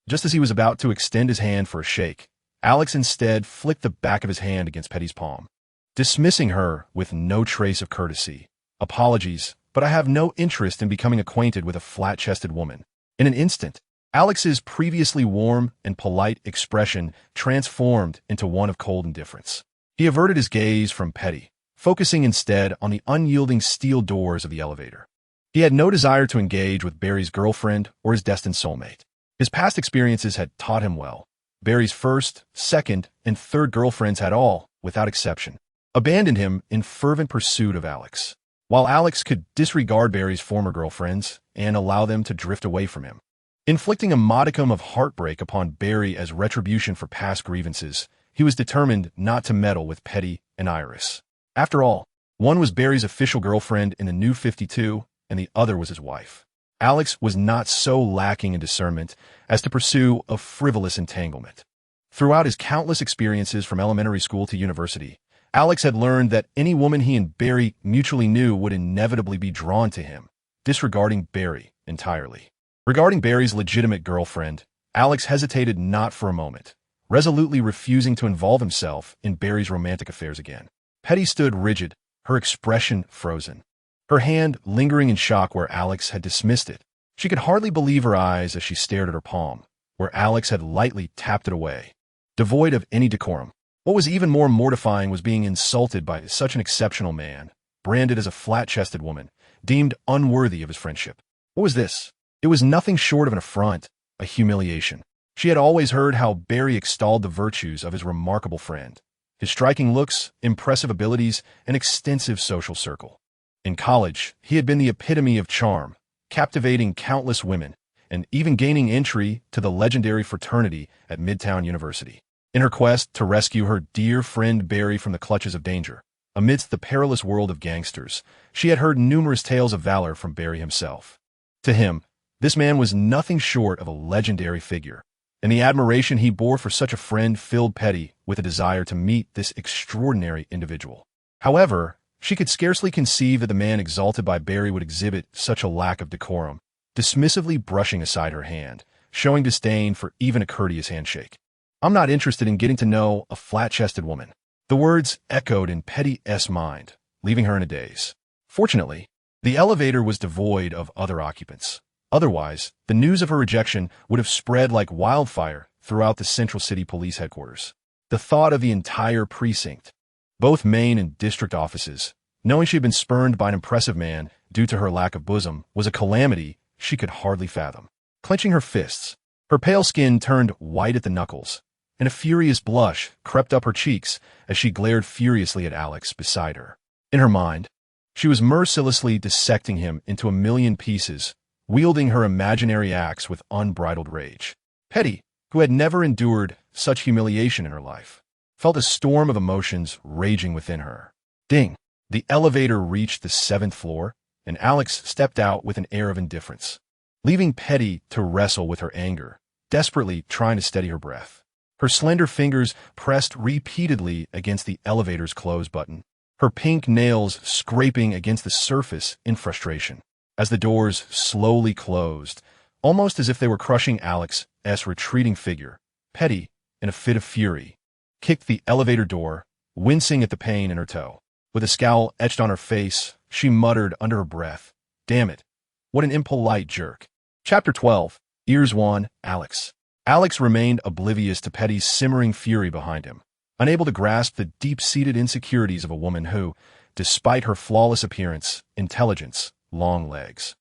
just as he was about to extend his hand for a shake, Alex instead flicked the back of his hand against Petty's palm, dismissing her with no trace of courtesy. "Apologies, but I have no interest in becoming acquainted with a flat-chested woman." In an instant, Alex's previously warm and polite expression transformed into one of cold indifference. He averted his gaze from Petty, focusing instead on the unyielding steel doors of the elevator. He had no desire to engage with Barry's girlfriend or his destined soulmate. His past experiences had taught him well. Barry's first, second, and third girlfriends had all, without exception, abandoned him in fervent pursuit of Alex, while Alex could disregard Barry's former girlfriends and allow them to drift away from him. Inflicting a modicum of heartbreak upon Barry as retribution for past grievances, he was determined not to meddle with Petty and Iris. After all, one was Barry's official girlfriend in the New 52, and the other was his wife. Alex was not so lacking in discernment as to pursue a frivolous entanglement. Throughout his countless experiences from elementary school to university, Alex had learned that any woman he and Barry mutually knew would inevitably be drawn to him, disregarding Barry entirely. Regarding Barry's legitimate girlfriend, Alex hesitated not for a moment, resolutely refusing to involve himself in Barry's romantic affairs again. Petty stood rigid, her expression frozen, her hand lingering in shock where Alex had dismissed it. She could hardly believe her eyes as she stared at her palm, where Alex had lightly tapped it away, devoid of any decorum. What was even more mortifying was being insulted by such an exceptional man, branded as a flat-chested woman, deemed unworthy of his friendship. What was this? It was nothing short of an affront, a humiliation. She had always heard how Barry extolled the virtues of his remarkable friend, his striking looks, impressive abilities, and extensive social circle. In college, he had been the epitome of charm, captivating countless women, and even gaining entry to the legendary fraternity at Midtown University. In her quest to rescue her dear friend Barry from the clutches of danger, amidst the perilous world of gangsters, she had heard numerous tales of valor from Barry himself. To him, this man was nothing short of a legendary figure, and the admiration he bore for such a friend filled Petty with a desire to meet this extraordinary individual. However, she could scarcely conceive that the man exalted by Barry would exhibit such a lack of decorum, dismissively brushing aside her hand, showing disdain for even a courteous handshake. "I'm not interested in getting to know a flat-chested woman." The words echoed in Petty's mind, leaving her in a daze. Fortunately, the elevator was devoid of other occupants. Otherwise, the news of her rejection would have spread like wildfire throughout the Central City Police headquarters. The thought of the entire precinct, both main and district offices, knowing she had been spurned by an impressive man due to her lack of bosom, was a calamity she could hardly fathom. Clenching her fists, her pale skin turned white at the knuckles, and a furious blush crept up her cheeks as she glared furiously at Alex beside her. In her mind, she was mercilessly dissecting him into a million pieces, wielding her imaginary axe with unbridled rage. Petty, who had never endured such humiliation in her life, felt a storm of emotions raging within her. Ding! The elevator reached the 7th floor, and Alex stepped out with an air of indifference, leaving Petty to wrestle with her anger, desperately trying to steady her breath. Her slender fingers pressed repeatedly against the elevator's close button, her pink nails scraping against the surface in frustration. As the doors slowly closed, almost as if they were crushing Alex's retreating figure, Petty, in a fit of fury, kicked the elevator door, wincing at the pain in her toe. With a scowl etched on her face, she muttered under her breath, "Damn it, what an impolite jerk." Chapter 12. Ears 1. Alex. Alex remained oblivious to Petty's simmering fury behind him, unable to grasp the deep-seated insecurities of a woman who, despite her flawless appearance, intelligence, long legs,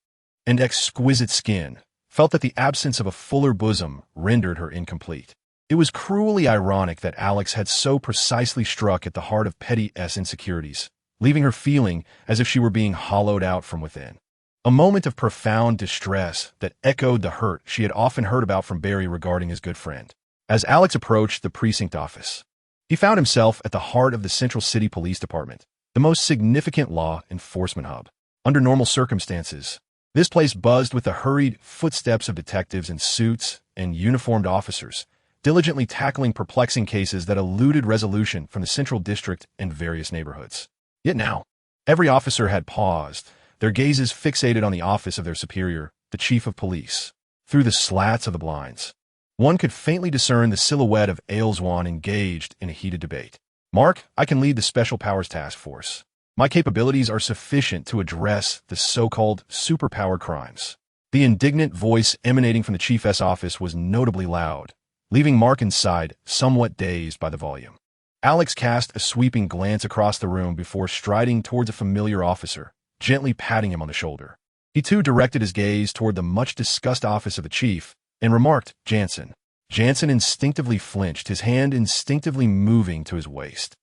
and exquisite skin, felt that the absence of a fuller bosom rendered her incomplete. It was cruelly ironic that Alex had so precisely struck at the heart of Petty's insecurities, leaving her feeling as if she were being hollowed out from within. A moment of profound distress that echoed the hurt she had often heard about from Barry regarding his good friend. As Alex approached the precinct office, he found himself at the heart of the Central City Police Department, the most significant law enforcement hub. Under normal circumstances, this place buzzed with the hurried footsteps of detectives in suits and uniformed officers, diligently tackling perplexing cases that eluded resolution from the Central District and various neighborhoods. Yet now, every officer had paused, their gazes fixated on the office of their superior, the chief of police. Through the slats of the blinds, one could faintly discern the silhouette of Ailswan engaged in a heated debate. "Mark, I can lead the Special Powers Task Force. My capabilities are sufficient to address the so-called superpower crimes." The indignant voice emanating from the chief's office was notably loud, leaving Mark inside somewhat dazed by the volume. Alex cast a sweeping glance across the room before striding towards a familiar officer, gently patting him on the shoulder. He too directed his gaze toward the much-discussed office of the chief and remarked, "Jansen." Jansen instinctively flinched, his hand instinctively moving to his waist,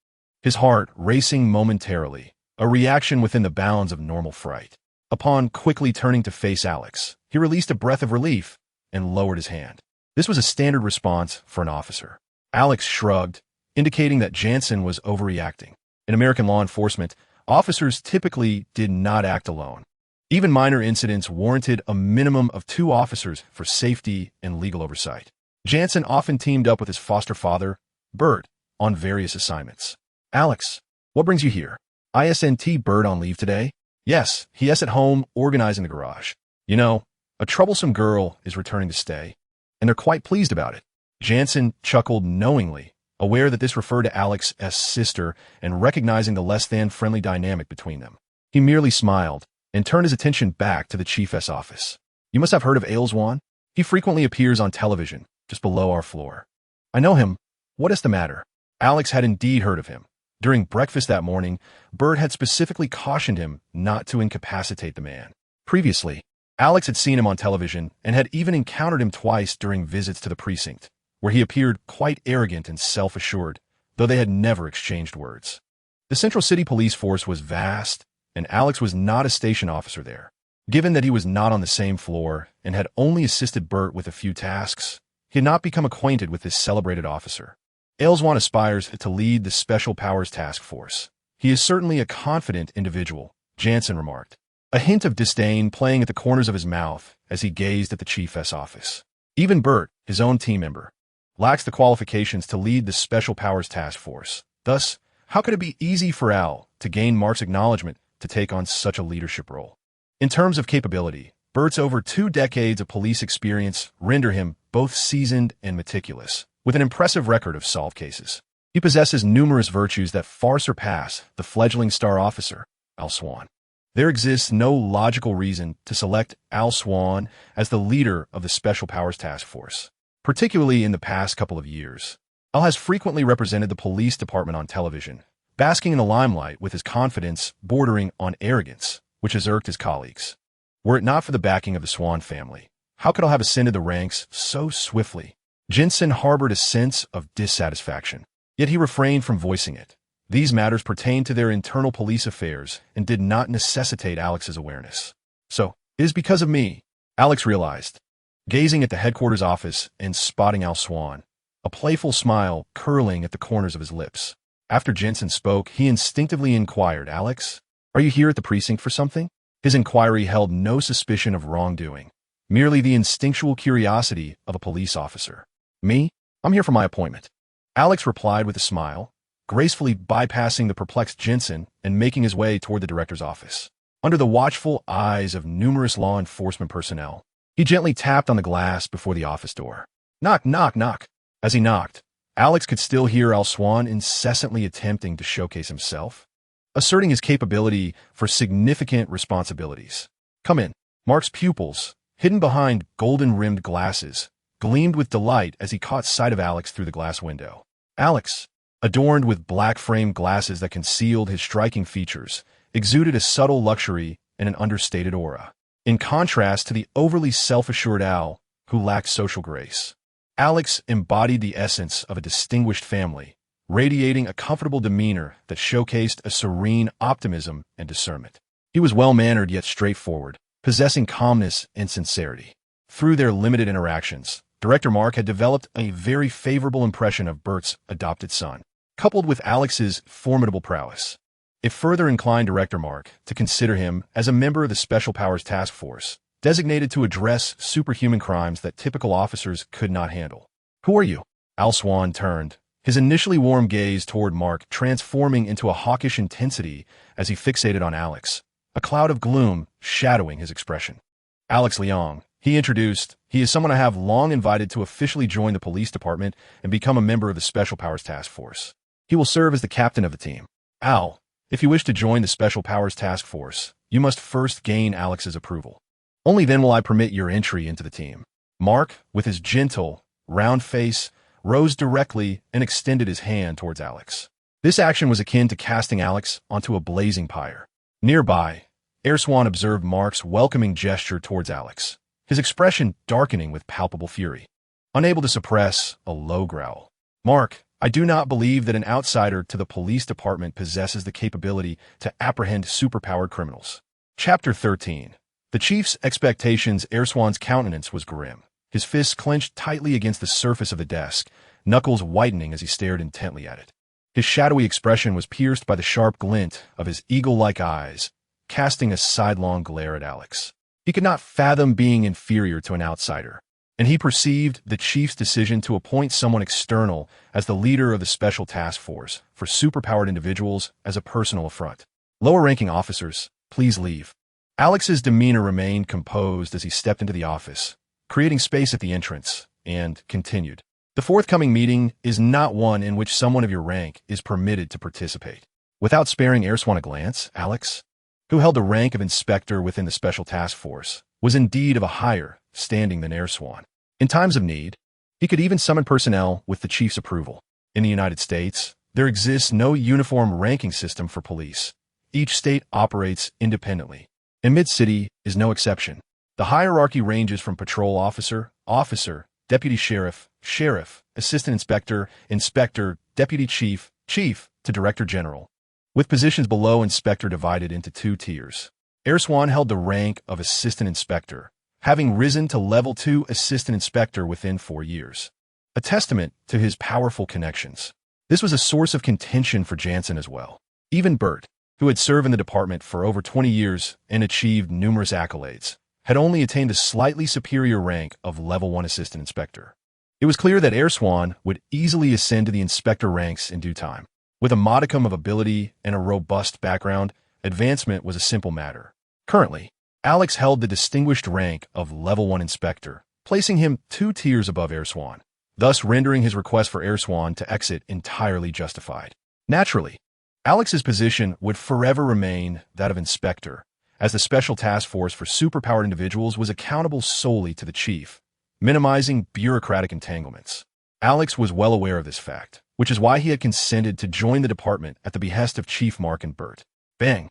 his heart racing momentarily, a reaction within the bounds of normal fright. Upon quickly turning to face Alex, he released a breath of relief and lowered his hand. This was a standard response for an officer. Alex shrugged, indicating that Jansen was overreacting. In American law enforcement, officers typically did not act alone. Even minor incidents warranted a minimum of 2 officers for safety and legal oversight. Jansen often teamed up with his foster father, Bert, on various assignments. "Alex, what brings you here? Isn't Bert on leave today?" "Yes, he is at home organizing the garage. You know, a troublesome girl is returning to stay, and they're quite pleased about it." Jansen chuckled knowingly, aware that this referred to Alex's sister and recognizing the less-than-friendly dynamic between them. He merely smiled and turned his attention back to the chief's office. "You must have heard of Ailswan. He frequently appears on television, just below our floor." "I know him. What is the matter?" Alex had indeed heard of him. During breakfast that morning, Bert had specifically cautioned him not to incapacitate the man. Previously, Alex had seen him on television and had even encountered him twice during visits to the precinct, where he appeared quite arrogant and self-assured, though they had never exchanged words. The Central City Police Force was vast, and Alex was not a station officer there. Given that he was not on the same floor and had only assisted Bert with a few tasks, he had not become acquainted with this celebrated officer. Ailswan aspires to lead the Special Powers Task Force. He is certainly a confident individual, Jansen remarked, a hint of disdain playing at the corners of his mouth as he gazed at the chief's office. Even Bert, his own team member, lacks the qualifications to lead the Special Powers Task Force. Thus, how could it be easy for Al to gain Mark's acknowledgement to take on such a leadership role? In terms of capability, Bert's over 2 decades of police experience render him both seasoned and meticulous, with an impressive record of solved cases. He possesses numerous virtues that far surpass the fledgling star officer, Al Swan. There exists no logical reason to select Al Swan as the leader of the Special Powers Task Force, particularly in the past couple of years. Al has frequently represented the police department on television, basking in the limelight with his confidence bordering on arrogance, which has irked his colleagues. Were it not for the backing of the Swan family, how could Al have ascended the ranks so swiftly? Jansen harbored a sense of dissatisfaction, yet he refrained from voicing it. These matters pertained to their internal police affairs and did not necessitate Alex's awareness. "So, it is because of me," Alex realized, gazing at the headquarters office and spotting Al Swan, a playful smile curling at the corners of his lips. After Jansen spoke, he instinctively inquired, "Alex, are you here at the precinct for something?" His inquiry held no suspicion of wrongdoing, merely the instinctual curiosity of a police officer. Me? I'm here for my appointment. Alex replied with a smile, gracefully bypassing the perplexed Jensen and making his way toward the director's office. Under the watchful eyes of numerous law enforcement personnel, he gently tapped on the glass before the office door. Knock, knock, knock. As he knocked, Alex could still hear Al Swan incessantly attempting to showcase himself, asserting his capability for significant responsibilities. Come in. Mark's pupils, hidden behind golden-rimmed glasses, gleamed with delight as he caught sight of Alex through the glass window. Alex, adorned with black-framed glasses that concealed his striking features, exuded a subtle luxury and an understated aura, in contrast to the overly self-assured Al, who lacked social grace. Alex embodied the essence of a distinguished family, radiating a comfortable demeanor that showcased a serene optimism and discernment. He was well-mannered yet straightforward, possessing calmness and sincerity. Through their limited interactions, Director Mark had developed a very favorable impression of Bert's adopted son, coupled with Alex's formidable prowess. It further inclined Director Mark to consider him as a member of the Special Powers Task Force, designated to address superhuman crimes that typical officers could not handle. Who are you? Al Swan turned, his initially warm gaze toward Mark transforming into a hawkish intensity as he fixated on Alex, a cloud of gloom shadowing his expression. Alex Leong, he introduced, he is someone I have long invited to officially join the police department and become a member of the Special Powers Task Force. He will serve as the captain of the team. Al, if you wish to join the Special Powers Task Force, you must first gain Alex's approval. Only then will I permit your entry into the team. Mark, with his gentle, round face, rose directly and extended his hand towards Alex. This action was akin to casting Alex onto a blazing pyre. Nearby, Swan observed Mark's welcoming gesture towards Alex, his expression darkening with palpable fury, unable to suppress a low growl. Mark, I do not believe that an outsider to the police department possesses the capability to apprehend superpowered criminals. Chapter 13. The chief's expectations. Swan's countenance was grim, his fists clenched tightly against the surface of the desk, knuckles whitening as he stared intently at it. His shadowy expression was pierced by the sharp glint of his eagle-like eyes, casting a sidelong glare at Alex. He could not fathom being inferior to an outsider, and he perceived the chief's decision to appoint someone external as the leader of the Special Task Force for superpowered individuals as a personal affront. Lower-ranking officers, please leave. Alex's demeanor remained composed as he stepped into the office, creating space at the entrance, and continued. The forthcoming meeting is not one in which someone of your rank is permitted to participate. Without sparing Swan a glance, Alex, who held the rank of inspector within the Special Task Force, was indeed of a higher standing than Swan. In times of need, he could even summon personnel with the chief's approval. In the United States, there exists no uniform ranking system for police. Each state operates independently, and Mid-City is no exception. The hierarchy ranges from patrol officer, officer, deputy sheriff, sheriff, assistant inspector, inspector, deputy chief, chief, to director general, with positions below inspector divided into two tiers. Swan held the rank of assistant inspector, having risen to level 2 assistant inspector within 4 years, a testament to his powerful connections. This was a source of contention for Jansen as well. Even Bert, who had served in the department for over 20 years and achieved numerous accolades, had only attained a slightly superior rank of level 1 assistant inspector. It was clear that Swan would easily ascend to the inspector ranks in due time. With a modicum of ability and a robust background, advancement was a simple matter. Currently, Alex held the distinguished rank of level 1 inspector, placing him 2 tiers above Swan, thus rendering his request for Swan to exit entirely justified. Naturally, Alex's position would forever remain that of inspector, as the Special Task Force for superpowered individuals was accountable solely to the chief, minimizing bureaucratic entanglements. Alex was well aware of this fact, which is why he had consented to join the department at the behest of Chief Mark and Bert. Bang!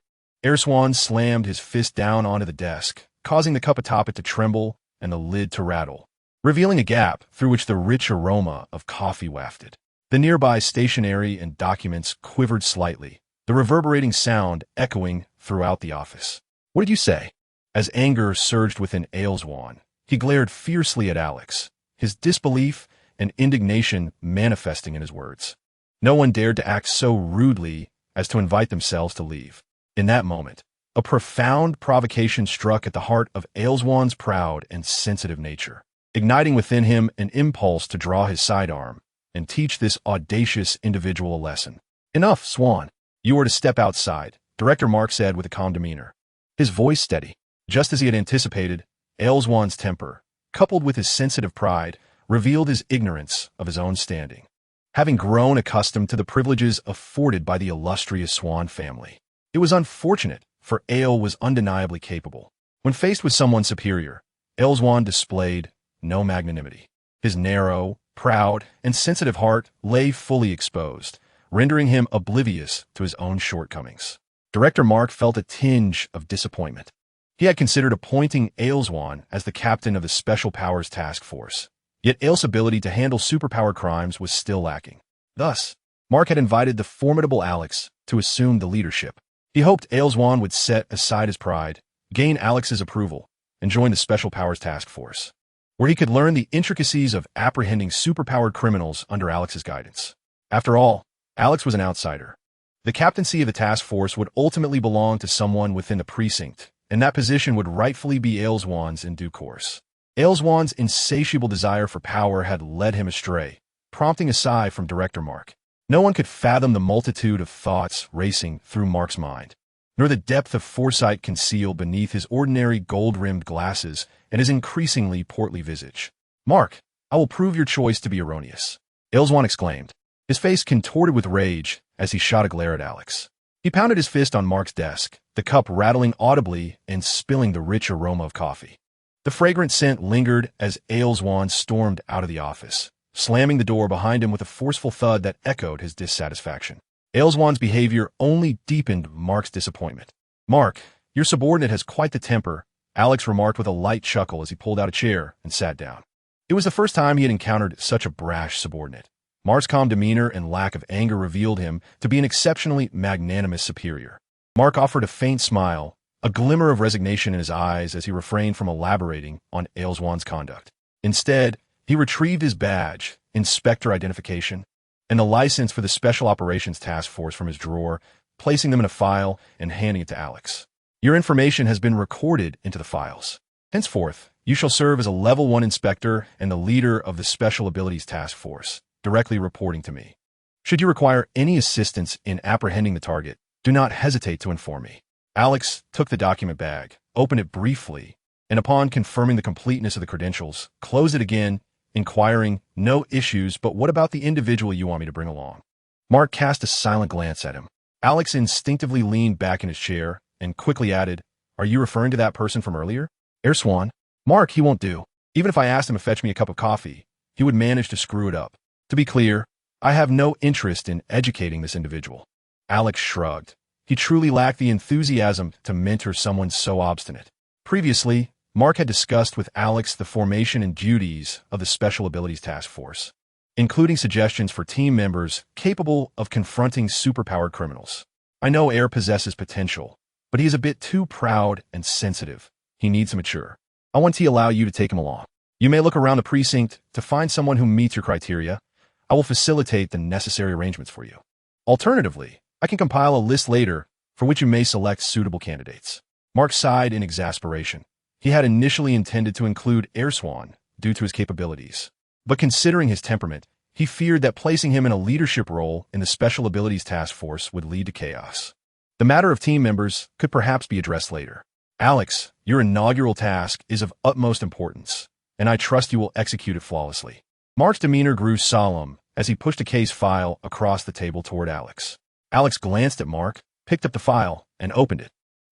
Swan slammed his fist down onto the desk, causing the cup atop it to tremble and the lid to rattle, revealing a gap through which the rich aroma of coffee wafted. The nearby stationery and documents quivered slightly, the reverberating sound echoing throughout the office. What did you say? As anger surged within Swan, he glared fiercely at Alex, his disbelief and indignation manifesting in his words. No one dared to act so rudely as to invite themselves to leave. In that moment, A profound provocation struck at the heart of Aelswan's proud and sensitive nature, igniting within him an impulse to draw his sidearm and teach this audacious individual a lesson. "Enough, Swan. You are to step outside," Director Mark said with a calm demeanor. His voice steady. Just as he had anticipated, Aelswan's temper, coupled with his sensitive pride, revealed his ignorance of his own standing. Having grown accustomed to the privileges afforded by the illustrious Swan family, it was unfortunate, for Ael was undeniably capable. When faced with someone superior, Aelswan displayed no magnanimity. His narrow, proud, and sensitive heart lay fully exposed, rendering him oblivious to his own shortcomings. Director Mark felt a tinge of disappointment. He had considered appointing Aelswan as the captain of the Special Powers Task Force, yet Ael's ability to handle superpower crimes was still lacking. Thus, Mark had invited the formidable Alex to assume the leadership. He hoped Aelswan would set aside his pride, gain Alex's approval, and join the Special Powers Task Force, where he could learn the intricacies of apprehending superpowered criminals under Alex's guidance. After all, Alex was an outsider. The captaincy of the task force would ultimately belong to someone within the precinct, and that position would rightfully be Aelswan's in due course. Aelswan's insatiable desire for power had led him astray, prompting a sigh from Director Mark. No one could fathom the multitude of thoughts racing through Mark's mind, nor the depth of foresight concealed beneath his ordinary gold-rimmed glasses and his increasingly portly visage. "Mark, I will prove your choice to be erroneous," Aelswan exclaimed, his face contorted with rage as he shot a glare at Alex. He pounded his fist on Mark's desk, the cup rattling audibly and spilling the rich aroma of coffee. The fragrant scent lingered as Aelswan stormed out of the office, slamming the door behind him with a forceful thud that echoed his dissatisfaction. Aelswan's behavior only deepened Mark's disappointment. "Mark, your subordinate has quite the temper," Alex remarked with a light chuckle as he pulled out a chair and sat down. It was the first time he had encountered such a brash subordinate. Mark's calm demeanor and lack of anger revealed him to be an exceptionally magnanimous superior. Mark offered a faint smile, a glimmer of resignation in his eyes as he refrained from elaborating on Aelswan's conduct. Instead, he retrieved his badge, inspector identification, and the license for the Special Operations Task Force from his drawer, placing them in a file and handing it to Alex. "Your information has been recorded into the files. Henceforth, you shall serve as a Level 1 inspector and the leader of the Special Abilities Task Force, directly reporting to me. Should you require any assistance in apprehending the target, do not hesitate to inform me." Alex took the document bag, opened it briefly, and upon confirming the completeness of the credentials, closed it again, inquiring, "No issues, but what about the individual you want me to bring along?" Mark cast a silent glance at him. Alex instinctively leaned back in his chair and quickly added, "Are you referring to that person from earlier?" "Swan. Mark, he won't do. Even if I asked him to fetch me a cup of coffee, he would manage to screw it up. To be clear, I have no interest in educating this individual." Alex shrugged. He truly lacked the enthusiasm to mentor someone so obstinate. Previously, Mark had discussed with Alex the formation and duties of the Special Abilities Task Force, including suggestions for team members capable of confronting superpowered criminals. "I know Air possesses potential, but he is a bit too proud and sensitive. He needs to mature. I want to allow you to take him along. You may look around the precinct to find someone who meets your criteria. I will facilitate the necessary arrangements for you. Alternatively, I can compile a list later for which you may select suitable candidates." Mark sighed in exasperation. He had initially intended to include Swan due to his capabilities, but considering his temperament, he feared that placing him in a leadership role in the Special Abilities Task Force would lead to chaos. The matter of team members could perhaps be addressed later. "Alex, your inaugural task is of utmost importance, and I trust you will execute it flawlessly." Mark's demeanor grew solemn as he pushed a case file across the table toward Alex. Alex glanced at Mark, picked up the file, and opened it.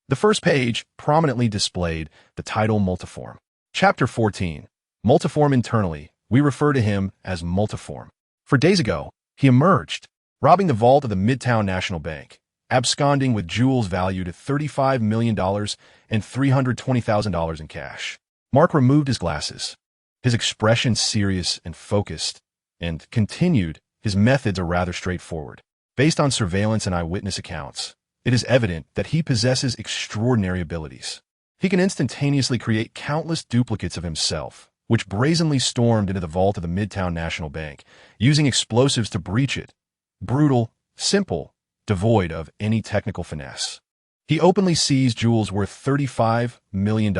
The first page prominently displayed the title Multiform. Chapter 14. Multiform internally. We refer to him as Multiform. For days ago, he emerged, robbing the vault of the Midtown National Bank, absconding with jewels valued at $35 million and $320,000 in cash. Mark removed his glasses, his expression serious and focused, and continued, "His methods are rather straightforward. Based on surveillance and eyewitness accounts, it is evident that he possesses extraordinary abilities. He can instantaneously create countless duplicates of himself, which brazenly stormed into the vault of the Midtown National Bank, using explosives to breach it. Brutal, simple, devoid of any technical finesse. He openly seized jewels worth $35 million,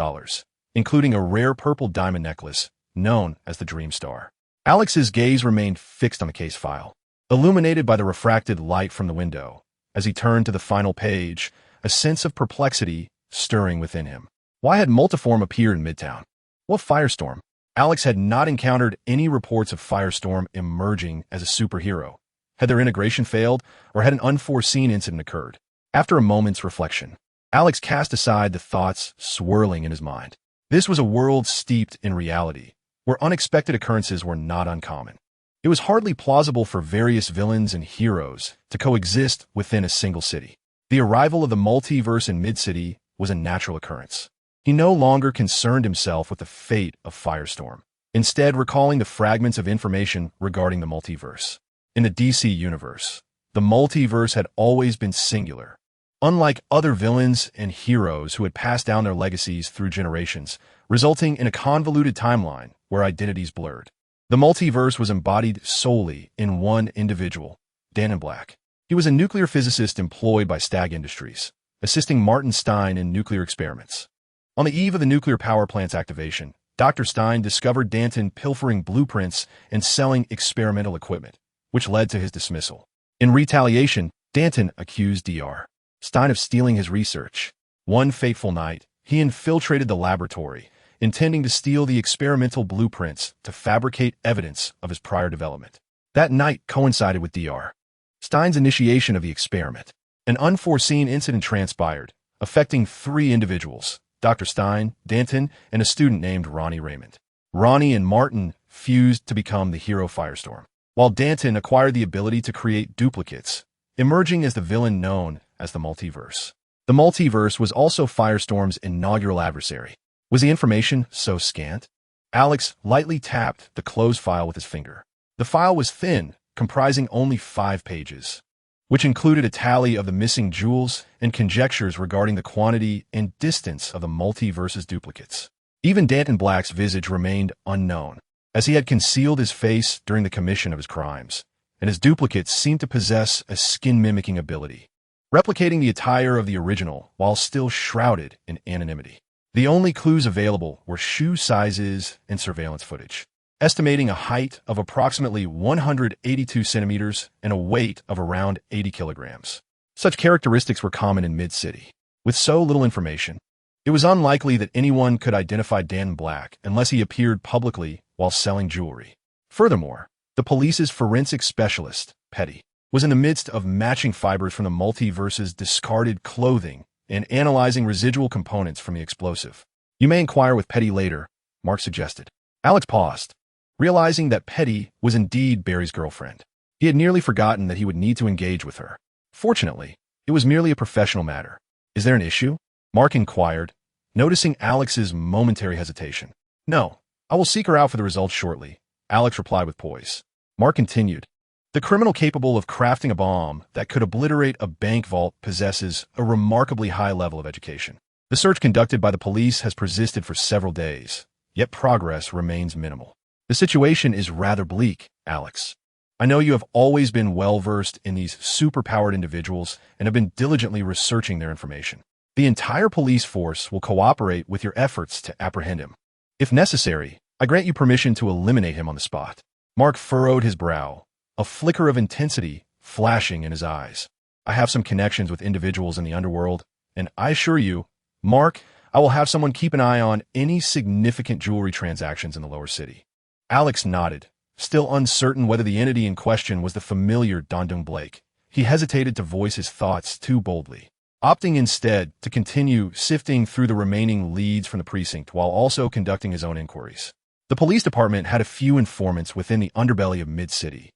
including a rare purple diamond necklace known as the Dream Star. Alex's gaze remained fixed on the case file, illuminated by the refracted light from the window. As he turned to the final page, a sense of perplexity stirring within him. Why had Multiform appeared in Midtown? What firestorm? Alex had not encountered any reports of Firestorm emerging as a superhero. Had their integration failed, or had an unforeseen incident occurred? After a moment's reflection, Alex cast aside the thoughts swirling in his mind. This was a world steeped in reality, where unexpected occurrences were not uncommon. It was hardly plausible for various villains and heroes to coexist within a single city. The arrival of the multiverse in Mid-City was a natural occurrence. He no longer concerned himself with the fate of Firestorm, instead recalling the fragments of information regarding the multiverse. In the DC universe, the multiverse had always been singular. Unlike other villains and heroes who had passed down their legacies through generations, resulting in a convoluted timeline where identities blurred. The multiverse was embodied solely in one individual, Dan Black. He was a nuclear physicist employed by Stag Industries, assisting Martin Stein in nuclear experiments. On the eve of the nuclear power plant's activation, Dr. Stein discovered Danton pilfering blueprints and selling experimental equipment, which led to his dismissal. In retaliation, Danton accused Dr. Stein of stealing his research. One fateful night, he infiltrated the laboratory, intending to steal the experimental blueprints to fabricate evidence of his prior development. That night coincided with Dr. Stein's initiation of the experiment. An unforeseen incident transpired, affecting 3 individuals: Dr. Stein, Danton, and a student named Ronnie Raymond. Ronnie and Martin fused to become the hero Firestorm, while Danton acquired the ability to create duplicates, emerging as the villain known as the Multiverse. The Multiverse was also Firestorm's inaugural adversary. Was the information so scant? Alex lightly tapped the closed file with his finger. The file was thin, comprising only 5 pages, which included a tally of the missing jewels and conjectures regarding the quantity and distance of the multiverse's duplicates. Even Danton Black's visage remained unknown, as he had concealed his face during the commission of his crimes, and his duplicates seemed to possess a skin-mimicking ability, replicating the attire of the original while still shrouded in anonymity. The only clues available were shoe sizes and surveillance footage, estimating a height of approximately 182 centimeters and a weight of around 80 kilograms. Such characteristics were common in Mid-City. With so little information, it was unlikely that anyone could identify Dan Black unless he appeared publicly while selling jewelry. Furthermore, the police's forensic specialist, Petty, was in the midst of matching fibers from the multiverse's discarded clothing and analyzing residual components from the explosive. You may inquire with Petty later, Mark suggested. Alex paused, realizing that Petty was indeed Barry's girlfriend. He had nearly forgotten that he would need to engage with her. Fortunately, it was merely a professional matter. Is there an issue? Mark inquired, noticing Alex's momentary hesitation. No, I will seek her out for the results shortly, Alex replied with poise. Mark continued. The criminal capable of crafting a bomb that could obliterate a bank vault possesses a remarkably high level of education. The search conducted by the police has persisted for several days, yet progress remains minimal. The situation is rather bleak, Alex. I know you have always been well-versed in these superpowered individuals and have been diligently researching their information. The entire police force will cooperate with your efforts to apprehend him. If necessary, I grant you permission to eliminate him on the spot. Mark furrowed his brow, a flicker of intensity flashing in his eyes. I have some connections with individuals in the underworld, and I assure you, Mark, I will have someone keep an eye on any significant jewelry transactions in the lower city. Alex nodded, still uncertain whether the entity in question was the familiar Dondung Blake. He hesitated to voice his thoughts too boldly, opting instead to continue sifting through the remaining leads from the precinct while also conducting his own inquiries. The police department had a few informants within the underbelly of Mid-City,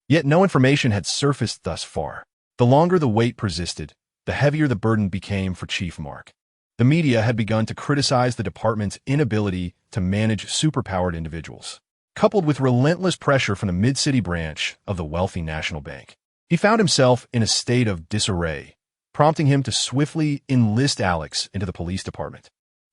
yet no information had surfaced thus far. The longer the wait persisted, the heavier the burden became for Chief Mark. The media had begun to criticize the department's inability to manage superpowered individuals, coupled with relentless pressure from the Mid-City branch of the wealthy National Bank. He found himself in a state of disarray, prompting him to swiftly enlist Alex into the police department,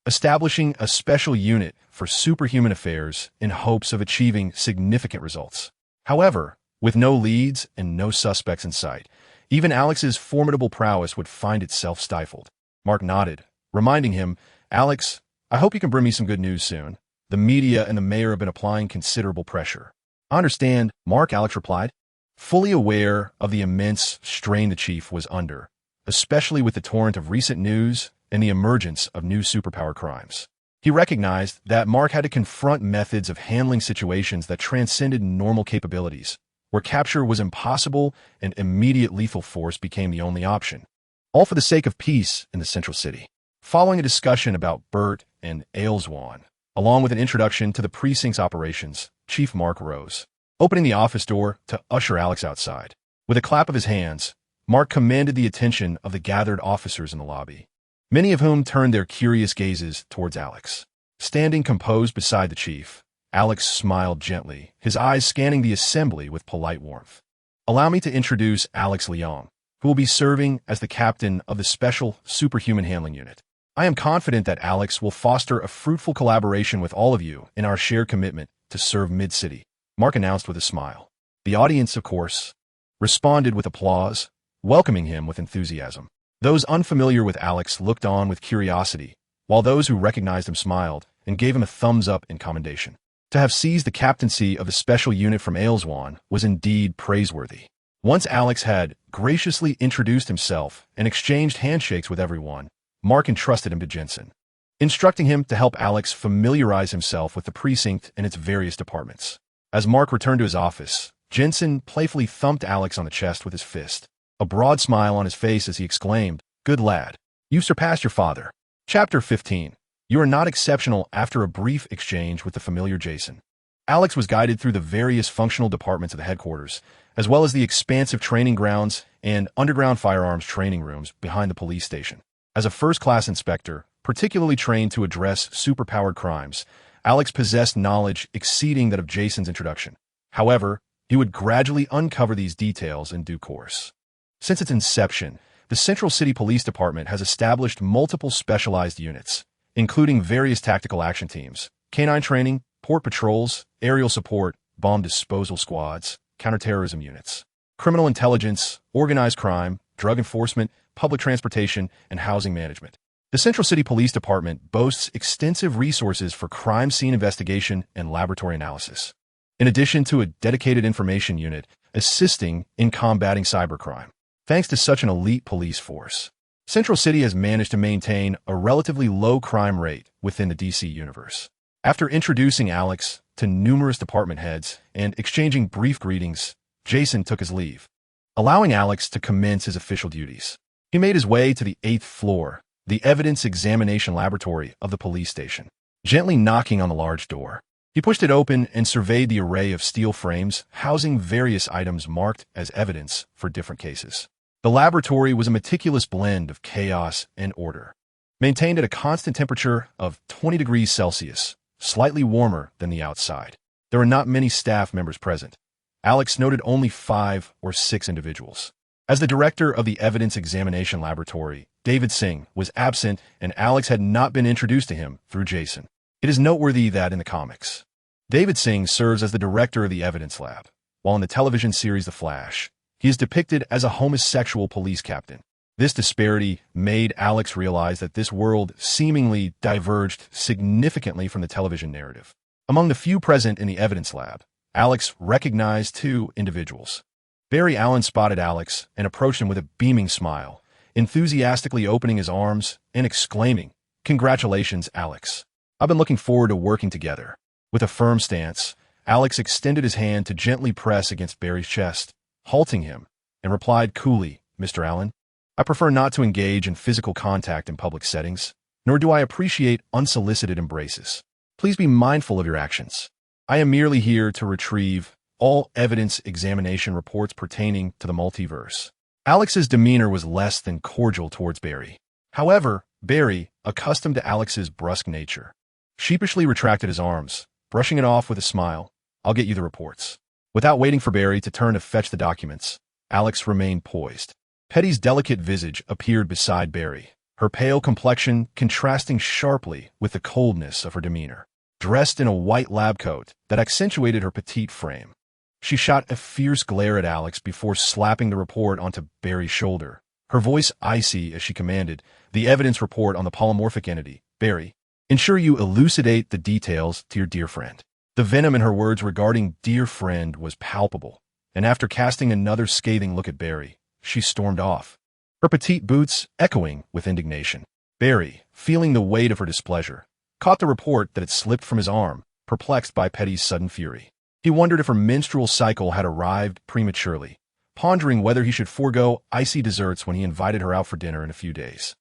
establishing a special unit for superhuman affairs in hopes of achieving significant results. However, with no leads and no suspects in sight, even Alex's formidable prowess would find itself stifled. Mark nodded, reminding him, Alex, I hope you can bring me some good news soon. The media and the mayor have been applying considerable pressure. I understand, Mark, Alex replied, fully aware of the immense strain the chief was under, especially with the torrent of recent news and the emergence of new superpower crimes. He recognized that Mark had to confront methods of handling situations that transcended normal capabilities, where capture was impossible and immediate lethal force became the only option, all for the sake of peace in the central city. Following a discussion about Bert and Ailswan, along with an introduction to the precinct's operations, Chief Mark rose, opening the office door to usher Alex outside. With a clap of his hands, Mark commanded the attention of the gathered officers in the lobby, many of whom turned their curious gazes towards Alex. Standing composed beside the chief, Alex smiled gently, his eyes scanning the assembly with polite warmth. Allow me to introduce Alex Leong, who will be serving as the captain of the Special Superhuman Handling Unit. I am confident that Alex will foster a fruitful collaboration with all of you in our shared commitment to serve Mid-City, Mark announced with a smile. The audience, of course, responded with applause, welcoming him with enthusiasm. Those unfamiliar with Alex looked on with curiosity, while those who recognized him smiled and gave him a thumbs up in commendation. To have seized the captaincy of the special unit from Ailswan was indeed praiseworthy. Once Alex had graciously introduced himself and exchanged handshakes with everyone, Mark entrusted him to Jensen, instructing him to help Alex familiarize himself with the precinct and its various departments. As Mark returned to his office, Jensen playfully thumped Alex on the chest with his fist, a broad smile on his face as he exclaimed, "Good lad. You've surpassed your father." Chapter 15. You are not exceptional. After a brief exchange with the familiar Jason, Alex was guided through the various functional departments of the headquarters, as well as the expansive training grounds and underground firearms training rooms behind the police station. As a first-class inspector, particularly trained to address superpowered crimes, Alex possessed knowledge exceeding that of Jason's introduction. However, he would gradually uncover these details in due course. Since its inception, the Central City Police Department has established multiple specialized units, including various tactical action teams, canine training, port patrols, aerial support, bomb disposal squads, counterterrorism units, criminal intelligence, organized crime, drug enforcement, public transportation, and housing management. The Central City Police Department boasts extensive resources for crime scene investigation and laboratory analysis, in addition to a dedicated information unit assisting in combating cybercrime. Thanks to such an elite police force, Central City has managed to maintain a relatively low crime rate within the DC universe. After introducing Alex to numerous department heads and exchanging brief greetings, Jason took his leave, allowing Alex to commence his official duties. He made his way to the 8th floor, the evidence examination laboratory of the police station. Gently knocking on the large door, he pushed it open and surveyed the array of steel frames housing various items marked as evidence for different cases. The laboratory was a meticulous blend of chaos and order, maintained at a constant temperature of 20 degrees Celsius, slightly warmer than the outside. There were not many staff members present. Alex noted only 5 or 6 individuals. As the director of the Evidence Examination Laboratory, David Singh was absent and Alex had not been introduced to him through Jason. It is noteworthy that in the comics, David Singh serves as the director of the Evidence Lab, while in the television series The Flash, he is depicted as a homosexual police captain. This disparity made Alex realize that this world seemingly diverged significantly from the television narrative. Among the few present in the Evidence Lab, Alex recognized 2 individuals. Barry Allen spotted Alex and approached him with a beaming smile, enthusiastically opening his arms and exclaiming, "Congratulations, Alex. I've been looking forward to working together." With a firm stance, Alex extended his hand to gently press against Barry's chest, halting him, and replied coolly, "Mr. Allen, I prefer not to engage in physical contact in public settings, nor do I appreciate unsolicited embraces. Please be mindful of your actions. I am merely here to retrieve all evidence examination reports pertaining to the multiverse." Alex's demeanor was less than cordial towards Barry. However, Barry, accustomed to Alex's brusque nature, sheepishly retracted his arms, brushing it off with a smile. "I'll get you the reports." Without waiting for Barry to turn to fetch the documents, Alex remained poised. Petty's delicate visage appeared beside Barry, her pale complexion contrasting sharply with the coldness of her demeanor. Dressed in a white lab coat that accentuated her petite frame, she shot a fierce glare at Alex before slapping the report onto Barry's shoulder, her voice icy as she commanded, "The evidence report on the polymorphic entity, Barry. Ensure you elucidate the details to your dear friend." The venom in her words regarding dear friend was palpable, and after casting another scathing look at Barry, she stormed off, her petite boots echoing with indignation. Barry, feeling the weight of her displeasure, caught the report that had slipped from his arm, perplexed by Petty's sudden fury. He wondered if her menstrual cycle had arrived prematurely, pondering whether he should forego icy desserts when he invited her out for dinner in a few days.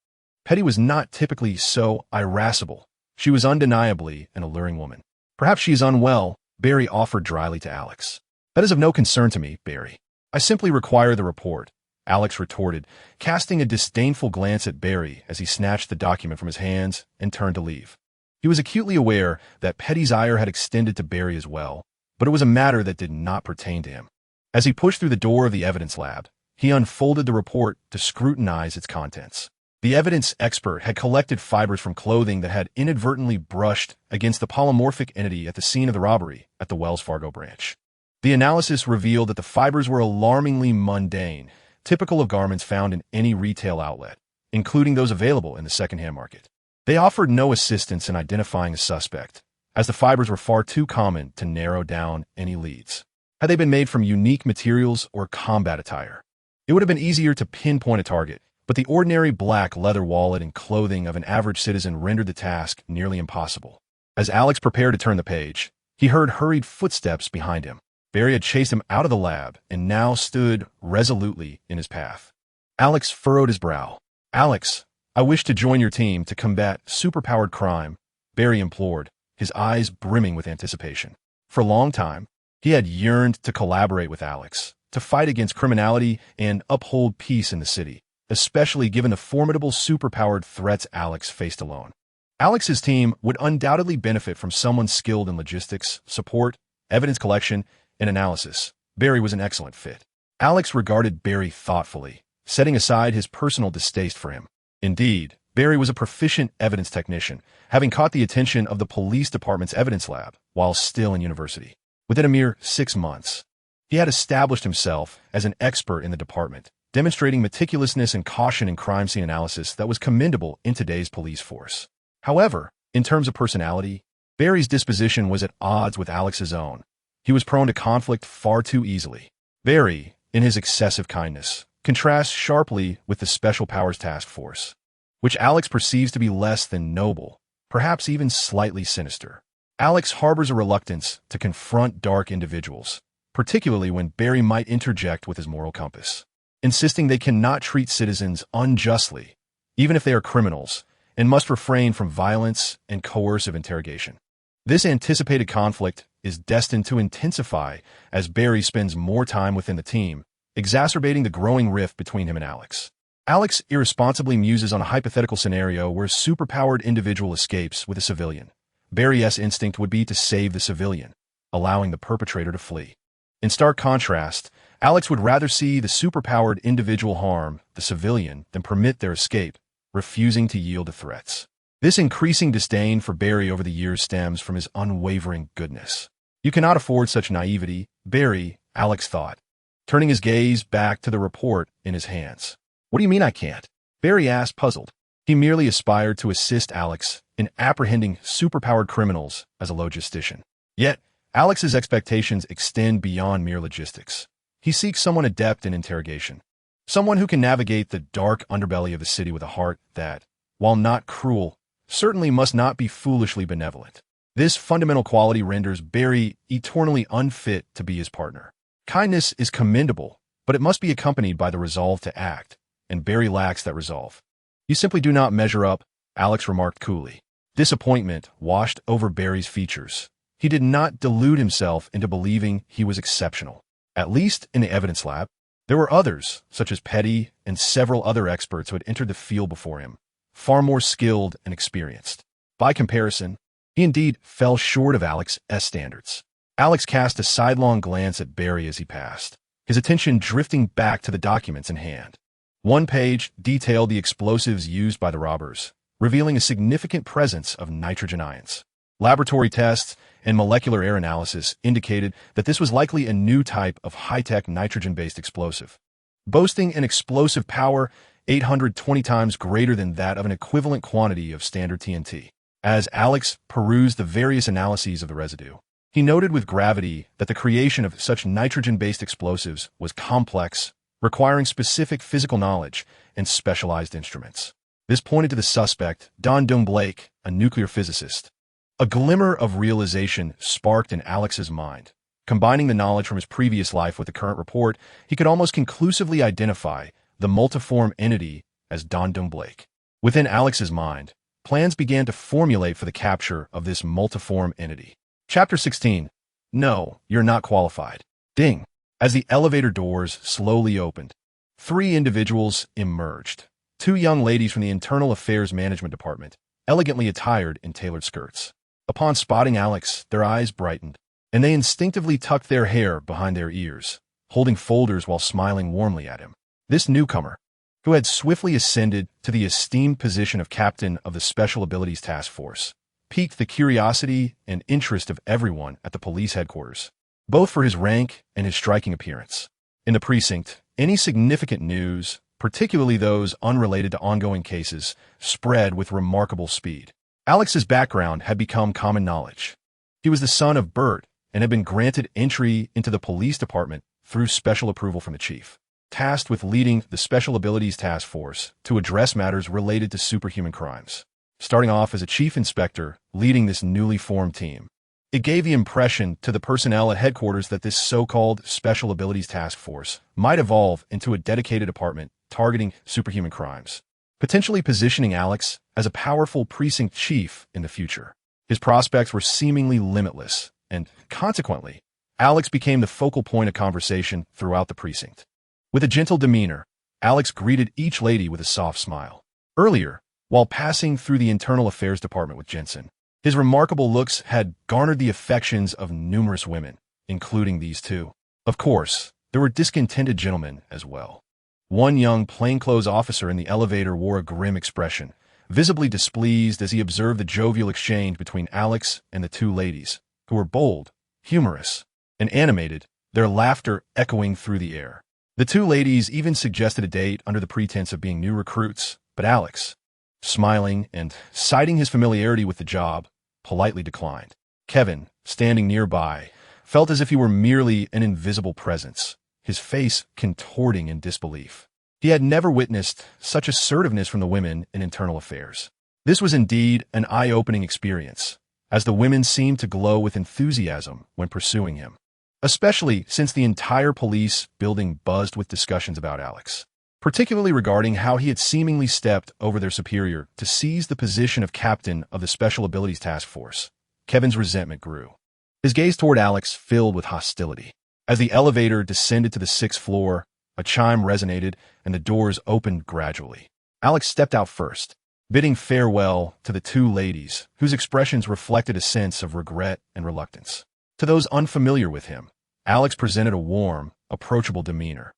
Petty was not typically so irascible. She was undeniably an alluring woman. "Perhaps she is unwell," Barry offered dryly to Alex. "That is of no concern to me, Barry. I simply require the report," Alex retorted, casting a disdainful glance at Barry as he snatched the document from his hands and turned to leave. He was acutely aware that Petty's ire had extended to Barry as well, but it was a matter that did not pertain to him. As he pushed through the door of the evidence lab, he unfolded the report to scrutinize its contents. The evidence expert had collected fibers from clothing that had inadvertently brushed against the polymorphic entity at the scene of the robbery at the Wells Fargo branch. The analysis revealed that the fibers were alarmingly mundane, typical of garments found in any retail outlet, including those available in the secondhand market. They offered no assistance in identifying a suspect, as the fibers were far too common to narrow down any leads. Had they been made from unique materials or combat attire, it would have been easier to pinpoint a target, but the ordinary black leather wallet and clothing of an average citizen rendered the task nearly impossible. As Alex prepared to turn the page, he heard hurried footsteps behind him. Barry had chased him out of the lab and now stood resolutely in his path. Alex furrowed his brow. "Alex, I wish to join your team to combat superpowered crime," Barry implored, his eyes brimming with anticipation. For a long time, he had yearned to collaborate with Alex, to fight against criminality and uphold peace in the city, especially given the formidable superpowered threats Alex faced alone. Alex's team would undoubtedly benefit from someone skilled in logistics, support, evidence collection, and analysis. Barry was an excellent fit. Alex regarded Barry thoughtfully, setting aside his personal distaste for him. Indeed, Barry was a proficient evidence technician, having caught the attention of the police department's evidence lab while still in university. Within a mere 6 months, he had established himself as an expert in the department, demonstrating meticulousness and caution in crime scene analysis that was commendable in today's police force. However, in terms of personality, Barry's disposition was at odds with Alex's own. He was prone to conflict far too easily. Barry, in his excessive kindness, contrasts sharply with the Special Powers Task Force, which Alex perceives to be less than noble, perhaps even slightly sinister. Alex harbors a reluctance to confront dark individuals, particularly when Barry might interject with his moral compass, insisting they cannot treat citizens unjustly, even if they are criminals, and must refrain from violence and coercive interrogation. This anticipated conflict is destined to intensify as Barry spends more time within the team, exacerbating the growing rift between him and Alex. Alex irresponsibly muses on a hypothetical scenario where a superpowered individual escapes with a civilian. Barry's instinct would be to save the civilian, allowing the perpetrator to flee. In stark contrast, Alex would rather see the superpowered individual harm the civilian than permit their escape, refusing to yield to threats. This increasing disdain for Barry over the years stems from his unwavering goodness. "You cannot afford such naivety, Barry," Alex thought, turning his gaze back to the report in his hands. "What do you mean I can't?" Barry asked, puzzled. He merely aspired to assist Alex in apprehending superpowered criminals as a logistician. Yet, Alex's expectations extend beyond mere logistics. He seeks someone adept in interrogation, someone who can navigate the dark underbelly of the city with a heart that, while not cruel, certainly must not be foolishly benevolent. This fundamental quality renders Barry eternally unfit to be his partner. Kindness is commendable, but it must be accompanied by the resolve to act, and Barry lacks that resolve. "You simply do not measure up," Alex remarked coolly. Disappointment washed over Barry's features. He did not delude himself into believing he was exceptional. At least in the evidence lab, there were others, such as Petty and several other experts who had entered the field before him, far more skilled and experienced. By comparison, he indeed fell short of Alex's standards. Alex cast a sidelong glance at Barry as he passed, his attention drifting back to the documents in hand. One page detailed the explosives used by the robbers, revealing a significant presence of nitrogen ions. Laboratory tests and molecular air analysis indicated that this was likely a new type of high-tech nitrogen-based explosive. Boasting an explosive power 820 times greater than that of an equivalent quantity of standard TNT. As Alex perused the various analyses of the residue, he noted with gravity that the creation of such nitrogen-based explosives was complex, requiring specific physical knowledge and specialized instruments. This pointed to the suspect, Don Dung Blake, a nuclear physicist. A glimmer of realization sparked in Alex's mind. Combining the knowledge from his previous life with the current report, he could almost conclusively identify the multiform entity as Don Dung Blake. Within Alex's mind, plans began to formulate for the capture of this multiform entity. Chapter 16. No, you're not qualified. Ding. As the elevator doors slowly opened, 3 individuals emerged. 2 young ladies from the Internal Affairs Management Department, elegantly attired in tailored skirts. Upon spotting Alex, their eyes brightened, and they instinctively tucked their hair behind their ears, holding folders while smiling warmly at him. This newcomer, who had swiftly ascended to the esteemed position of captain of the Special Abilities Task Force, piqued the curiosity and interest of everyone at the police headquarters, both for his rank and his striking appearance. In the precinct, any significant news, particularly those unrelated to ongoing cases, spread with remarkable speed. Alex's background had become common knowledge. He was the son of Bert and had been granted entry into the police department through special approval from the chief, tasked with leading the Special Abilities Task Force to address matters related to superhuman crimes. Starting off as a chief inspector leading this newly formed team, it gave the impression to the personnel at headquarters that this so-called Special Abilities Task Force might evolve into a dedicated department targeting superhuman crimes, potentially positioning Alex as a powerful precinct chief in the future. His prospects were seemingly limitless, and consequently, Alex became the focal point of conversation throughout the precinct. With a gentle demeanor, Alex greeted each lady with a soft smile. Earlier, while passing through the Internal Affairs Department with Jensen, his remarkable looks had garnered the affections of numerous women, including these 2. Of course, there were discontented gentlemen as well. One young plainclothes officer in the elevator wore a grim expression, visibly displeased as he observed the jovial exchange between Alex and the 2 ladies, who were bold, humorous, and animated, their laughter echoing through the air. The 2 ladies even suggested a date under the pretense of being new recruits, but Alex, smiling and citing his familiarity with the job, politely declined. Kevin, standing nearby, felt as if he were merely an invisible presence, his face contorting in disbelief. He had never witnessed such assertiveness from the women in internal affairs. This was indeed an eye-opening experience, as the women seemed to glow with enthusiasm when pursuing him, especially since the entire police building buzzed with discussions about Alex, particularly regarding how he had seemingly stepped over their superior to seize the position of captain of the Special Abilities Task Force. Kevin's resentment grew, his gaze toward Alex filled with hostility. As the elevator descended to the 6th floor, a chime resonated and the doors opened gradually. Alex stepped out first, bidding farewell to the 2 ladies, whose expressions reflected a sense of regret and reluctance. To those unfamiliar with him, Alex presented a warm, approachable demeanor,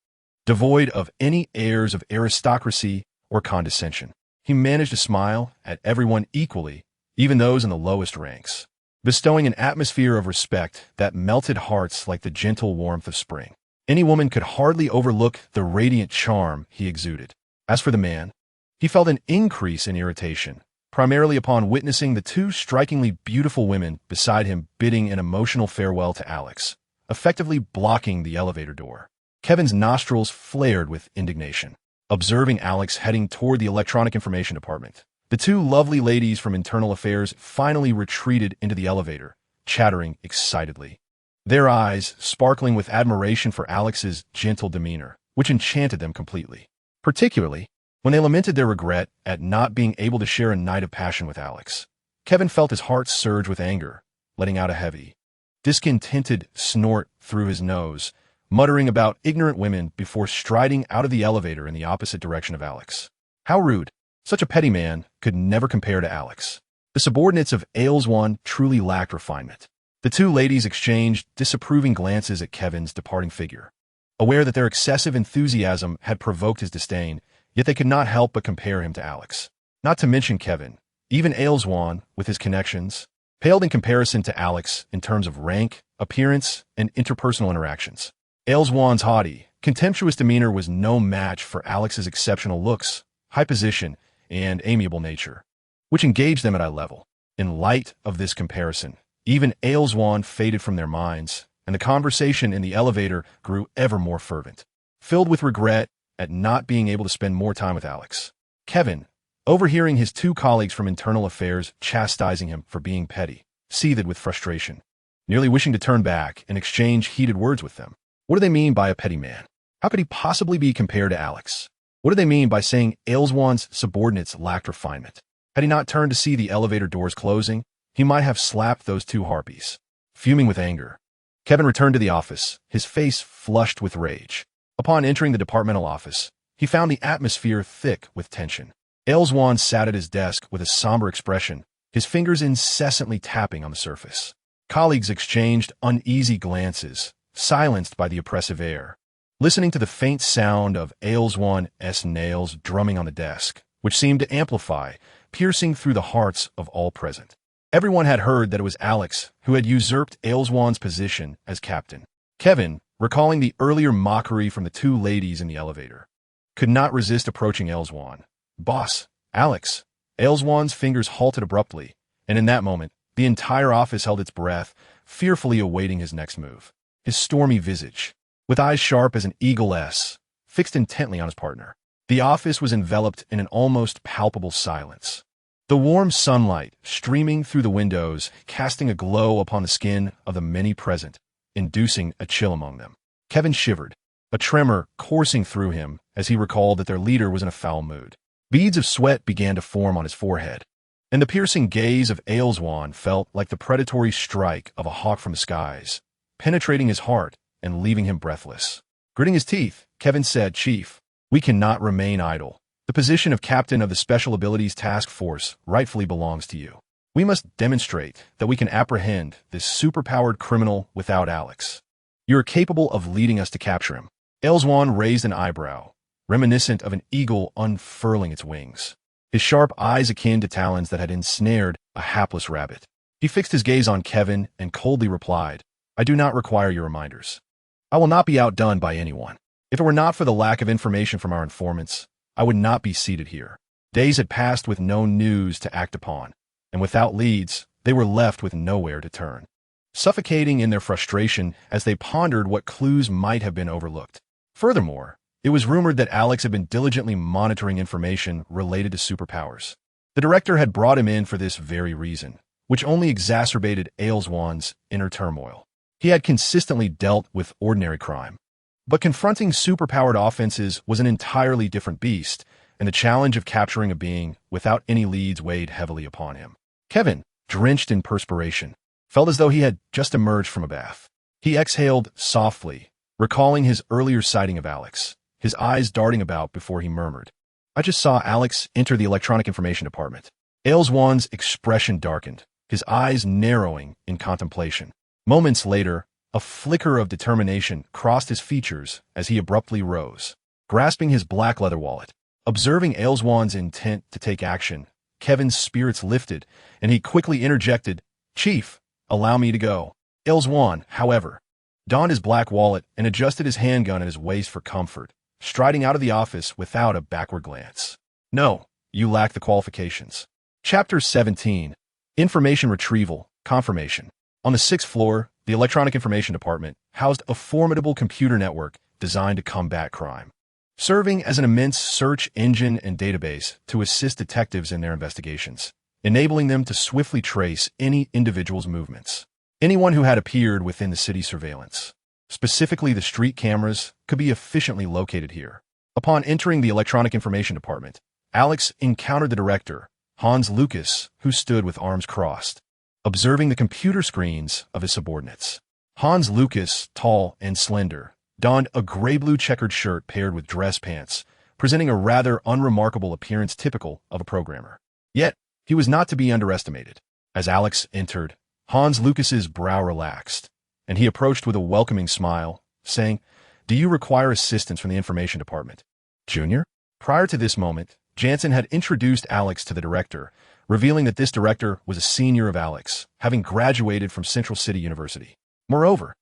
devoid of any airs of aristocracy or condescension. He managed to smile at everyone equally, even those in the lowest ranks, bestowing an atmosphere of respect that melted hearts like the gentle warmth of spring. Any woman could hardly overlook the radiant charm he exuded. As for the man, he felt an increase in irritation, primarily upon witnessing the 2 strikingly beautiful women beside him bidding an emotional farewell to Alex, effectively blocking the elevator door. Kevin's nostrils flared with indignation, observing Alex heading toward the Electronic Information Department. The 2 lovely ladies from Internal Affairs finally retreated into the elevator, chattering excitedly, their eyes sparkling with admiration for Alex's gentle demeanor, which enchanted them completely, particularly when they lamented their regret at not being able to share a night of passion with Alex. Kevin felt his heart surge with anger, letting out a heavy, discontented snort through his nose, muttering about ignorant women before striding out of the elevator in the opposite direction of Alex. How rude. Such a petty man could never compare to Alex. The subordinates of Agumon truly lacked refinement. The 2 ladies exchanged disapproving glances at Kevin's departing figure, aware that their excessive enthusiasm had provoked his disdain, yet they could not help but compare him to Alex. Not to mention Kevin, even Agumon, with his connections, paled in comparison to Alex in terms of rank, appearance, and interpersonal interactions. Agumon's haughty, contemptuous demeanor was no match for Alex's exceptional looks, high position, and amiable nature, which engaged them at eye level. In light of this comparison, even Ailswan faded from their minds, and the conversation in the elevator grew ever more fervent. Filled with regret at not being able to spend more time with Alex, Kevin, overhearing his two colleagues from internal affairs chastising him for being petty, seethed with frustration, nearly wishing to turn back and exchange heated words with them. What do they mean by a petty man? How could he possibly be compared to Alex? What do they mean by saying Ailswan's subordinates lacked refinement? Had he not turned to see the elevator doors closing, he might have slapped those two harpies. Fuming with anger, Kevin returned to the office, his face flushed with rage. Upon entering the departmental office, he found the atmosphere thick with tension. Ailswan sat at his desk with a somber expression, his fingers incessantly tapping on the surface. Colleagues exchanged uneasy glances, silenced by the oppressive air, listening to the faint sound of Ailswan's nails drumming on the desk, which seemed to amplify, piercing through the hearts of all present. Everyone had heard that it was Alex who had usurped Ailswan's position as captain. Kevin, recalling the earlier mockery from the two ladies in the elevator, could not resist approaching Ailswan. "Boss, Alex." Ailswan's fingers halted abruptly, and in that moment, the entire office held its breath, fearfully awaiting his next move. His stormy visage, with eyes sharp as an eagle's, fixed intently on his partner. The office was enveloped in an almost palpable silence. The warm sunlight, streaming through the windows, casting a glow upon the skin of the many present, inducing a chill among them. Kevin shivered, a tremor coursing through him as he recalled that their leader was in a foul mood. Beads of sweat began to form on his forehead, and the piercing gaze of Ailswan felt like the predatory strike of a hawk from the skies, penetrating his heart and leaving him breathless. Gritting his teeth, Kevin said, "Chief, we cannot remain idle. The position of captain of the Special Abilities Task Force rightfully belongs to you. We must demonstrate that we can apprehend this superpowered criminal without Alex. You are capable of leading us to capture him." Ailswan raised an eyebrow, reminiscent of an eagle unfurling its wings, his sharp eyes akin to talons that had ensnared a hapless rabbit. He fixed his gaze on Kevin and coldly replied, "I do not require your reminders. I will not be outdone by anyone. If it were not for the lack of information from our informants, I would not be seated here." Days had passed with no news to act upon, and without leads, they were left with nowhere to turn, suffocating in their frustration as they pondered what clues might have been overlooked. Furthermore, it was rumored that Alex had been diligently monitoring information related to superpowers. The director had brought him in for this very reason, which only exacerbated Ailswan's inner turmoil. He had consistently dealt with ordinary crime, but confronting superpowered offenses was an entirely different beast, and the challenge of capturing a being without any leads weighed heavily upon him. Kevin, drenched in perspiration, felt as though he had just emerged from a bath. He exhaled softly, recalling his earlier sighting of Alex, his eyes darting about before he murmured, "I just saw Alex enter the electronic information department." Ailswan's expression darkened, his eyes narrowing in contemplation. Moments later, a flicker of determination crossed his features as he abruptly rose, grasping his black leather wallet. Observing Ailswan's intent to take action, Kevin's spirits lifted, and he quickly interjected, "Chief, allow me to go." Ailswan, however, donned his black wallet and adjusted his handgun at his waist for comfort, striding out of the office without a backward glance. "No, you lack the qualifications." Chapter 17. Information Retrieval, Confirmation. On the 6th floor, the Electronic Information Department housed a formidable computer network designed to combat crime, serving as an immense search engine and database to assist detectives in their investigations, enabling them to swiftly trace any individual's movements. Anyone who had appeared within the city's surveillance, specifically the street cameras, could be efficiently located here. Upon entering the Electronic Information Department, Alex encountered the director, Hans Lucas, who stood with arms crossed, observing the computer screens of his subordinates. Hans Lucas, tall and slender, donned a gray-blue checkered shirt paired with dress pants, presenting a rather unremarkable appearance typical of a programmer. Yet, he was not to be underestimated. As Alex entered, Hans Lucas's brow relaxed, and he approached with a welcoming smile, saying, "Do you require assistance from the information department, Junior?" Prior to this moment, Jansen had introduced Alex to the director, revealing that this director was a senior of Alex, having graduated from Central City University. Moreover,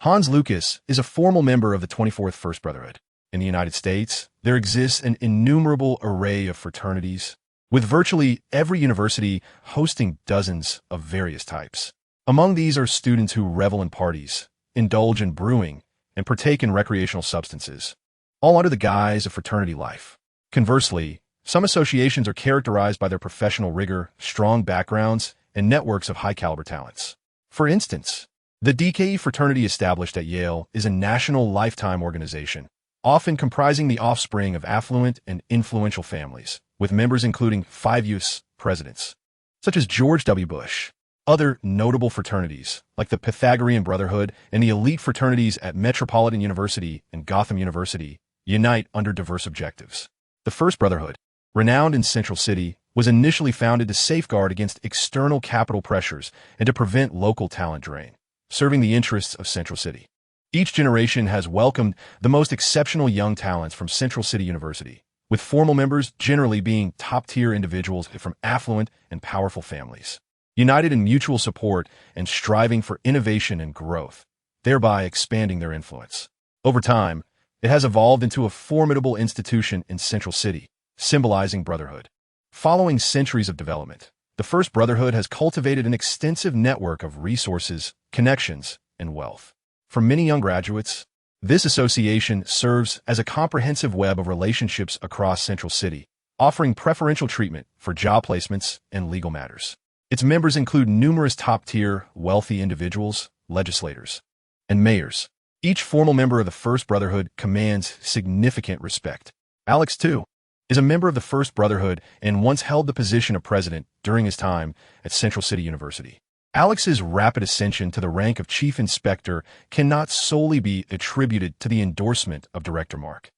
Hans Lucas is a formal member of the 24th First Brotherhood. In the United States, there exists an innumerable array of fraternities, with virtually every university hosting dozens of various types. Among these are students who revel in parties, indulge in brewing, and partake in recreational substances, all under the guise of fraternity life. Conversely, some associations are characterized by their professional rigor, strong backgrounds, and networks of high-caliber talents. For instance, the DKE fraternity established at Yale is a national lifetime organization, often comprising the offspring of affluent and influential families, with members including 5 U.S. presidents, such as George W. Bush. Other notable fraternities, like the Pythagorean Brotherhood and the elite fraternities at Metropolitan University and Gotham University, unite under diverse objectives. The First Brotherhood, renowned in Central City, was initially founded to safeguard against external capital pressures and to prevent local talent drain, serving the interests of Central City. Each generation has welcomed the most exceptional young talents from Central City University, with formal members generally being top-tier individuals from affluent and powerful families, united in mutual support and striving for innovation and growth, thereby expanding their influence. Over time, it has evolved into a formidable institution in Central City, symbolizing brotherhood. Following centuries of development, the First Brotherhood has cultivated an extensive network of resources, connections, and wealth. For many young graduates, this association serves as a comprehensive web of relationships across Central City, offering preferential treatment for job placements and legal matters. Its members include numerous top-tier, wealthy individuals, legislators, and mayors. Each formal member of the First Brotherhood commands significant respect. Alex, too, is a member of the First Brotherhood and once held the position of president during his time at Central City University. Alex's rapid ascension to the rank of chief inspector cannot solely be attributed to the endorsement of Director Mark.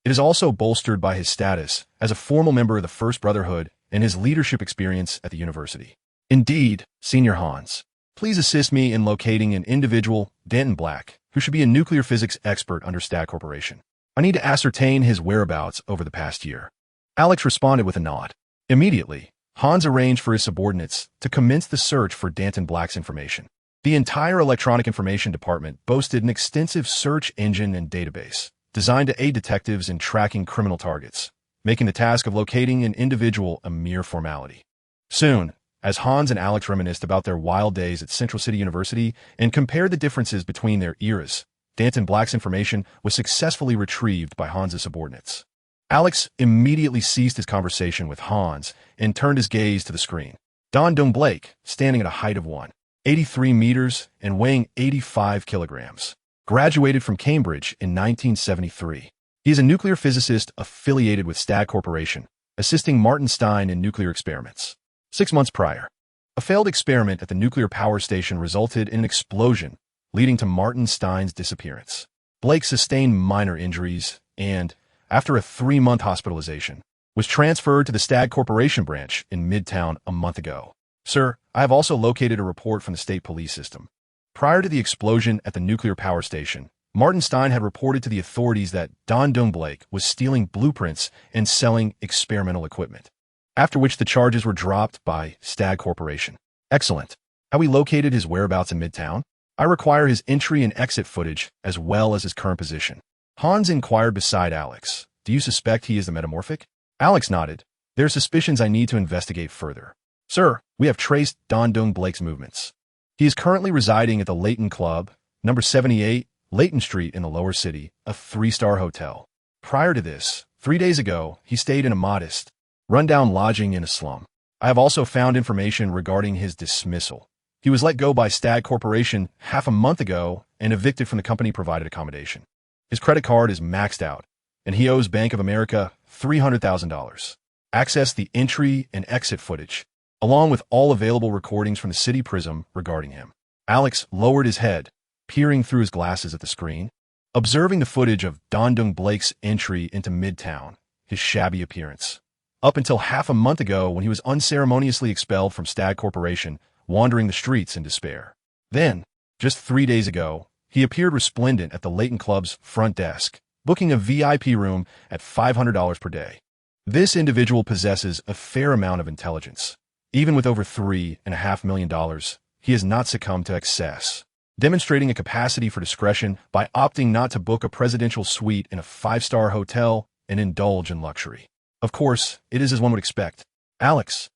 It is also bolstered by his status as a formal member of the First Brotherhood and his leadership experience at the university. Indeed, Senior Hans, please assist me in locating an individual, Danton Black, who should be a nuclear physics expert under STAG Corporation. I need to ascertain his whereabouts over the past year. Alex responded with a nod. Immediately, Hans arranged for his subordinates to commence the search for Danton Black's information. The entire electronic information department boasted an extensive search engine and database, designed to aid detectives in tracking criminal targets, making the task of locating an individual a mere formality. Soon, as Hans and Alex reminisced about their wild days at Central City University and compared the differences between their eras, Danton Black's information was successfully retrieved by Hans's subordinates. Alex immediately ceased his conversation with Hans and turned his gaze to the screen. Don Dung Blake, standing at a height of 183 meters and weighing 85 kilograms, graduated from Cambridge in 1973. He is a nuclear physicist affiliated with STAG Corporation, assisting Martin Stein in nuclear experiments. 6 months prior, a failed experiment at the nuclear power station resulted in an explosion, leading to Martin Stein's disappearance. Blake sustained minor injuries and, after a 3-month hospitalization, was transferred to the STAG Corporation branch in Midtown a month ago. Sir, I have also located a report from the state police system. Prior to the explosion at the nuclear power station, Martin Stein had reported to the authorities that Don Dung Blake was stealing blueprints and selling experimental equipment, after which the charges were dropped by STAG Corporation. Excellent. Have we located his whereabouts in Midtown? I require his entry and exit footage as well as his current position. Hans inquired beside Alex. Do you suspect he is the metamorphic? Alex nodded. There are suspicions I need to investigate further. Sir, we have traced Don Dung Blake's movements. He is currently residing at the Layton Club, number 78, Layton Street in the Lower City, a 3-star hotel. Prior to this, 3 days ago, he stayed in a modest, rundown lodging in a slum. I have also found information regarding his dismissal. He was let go by STAG Corporation half a month ago and evicted from the company-provided accommodation. His credit card is maxed out, and he owes Bank of America $300,000. Access the entry and exit footage, along with all available recordings from the city prism regarding him. Alex lowered his head, peering through his glasses at the screen, observing the footage of Don Dung Blake's entry into Midtown, his shabby appearance, up until half a month ago when he was unceremoniously expelled from STAG Corporation, wandering the streets in despair. Then, just 3 days ago, he appeared resplendent at the Layton Club's front desk, booking a VIP room at $500 per day. This individual possesses a fair amount of intelligence. Even with over $3.5 million, he has not succumbed to excess. demonstrating a capacity for discretion by opting not to book a presidential suite in a five-star hotel and indulge in luxury. Of course, it is as one would expect. Alex,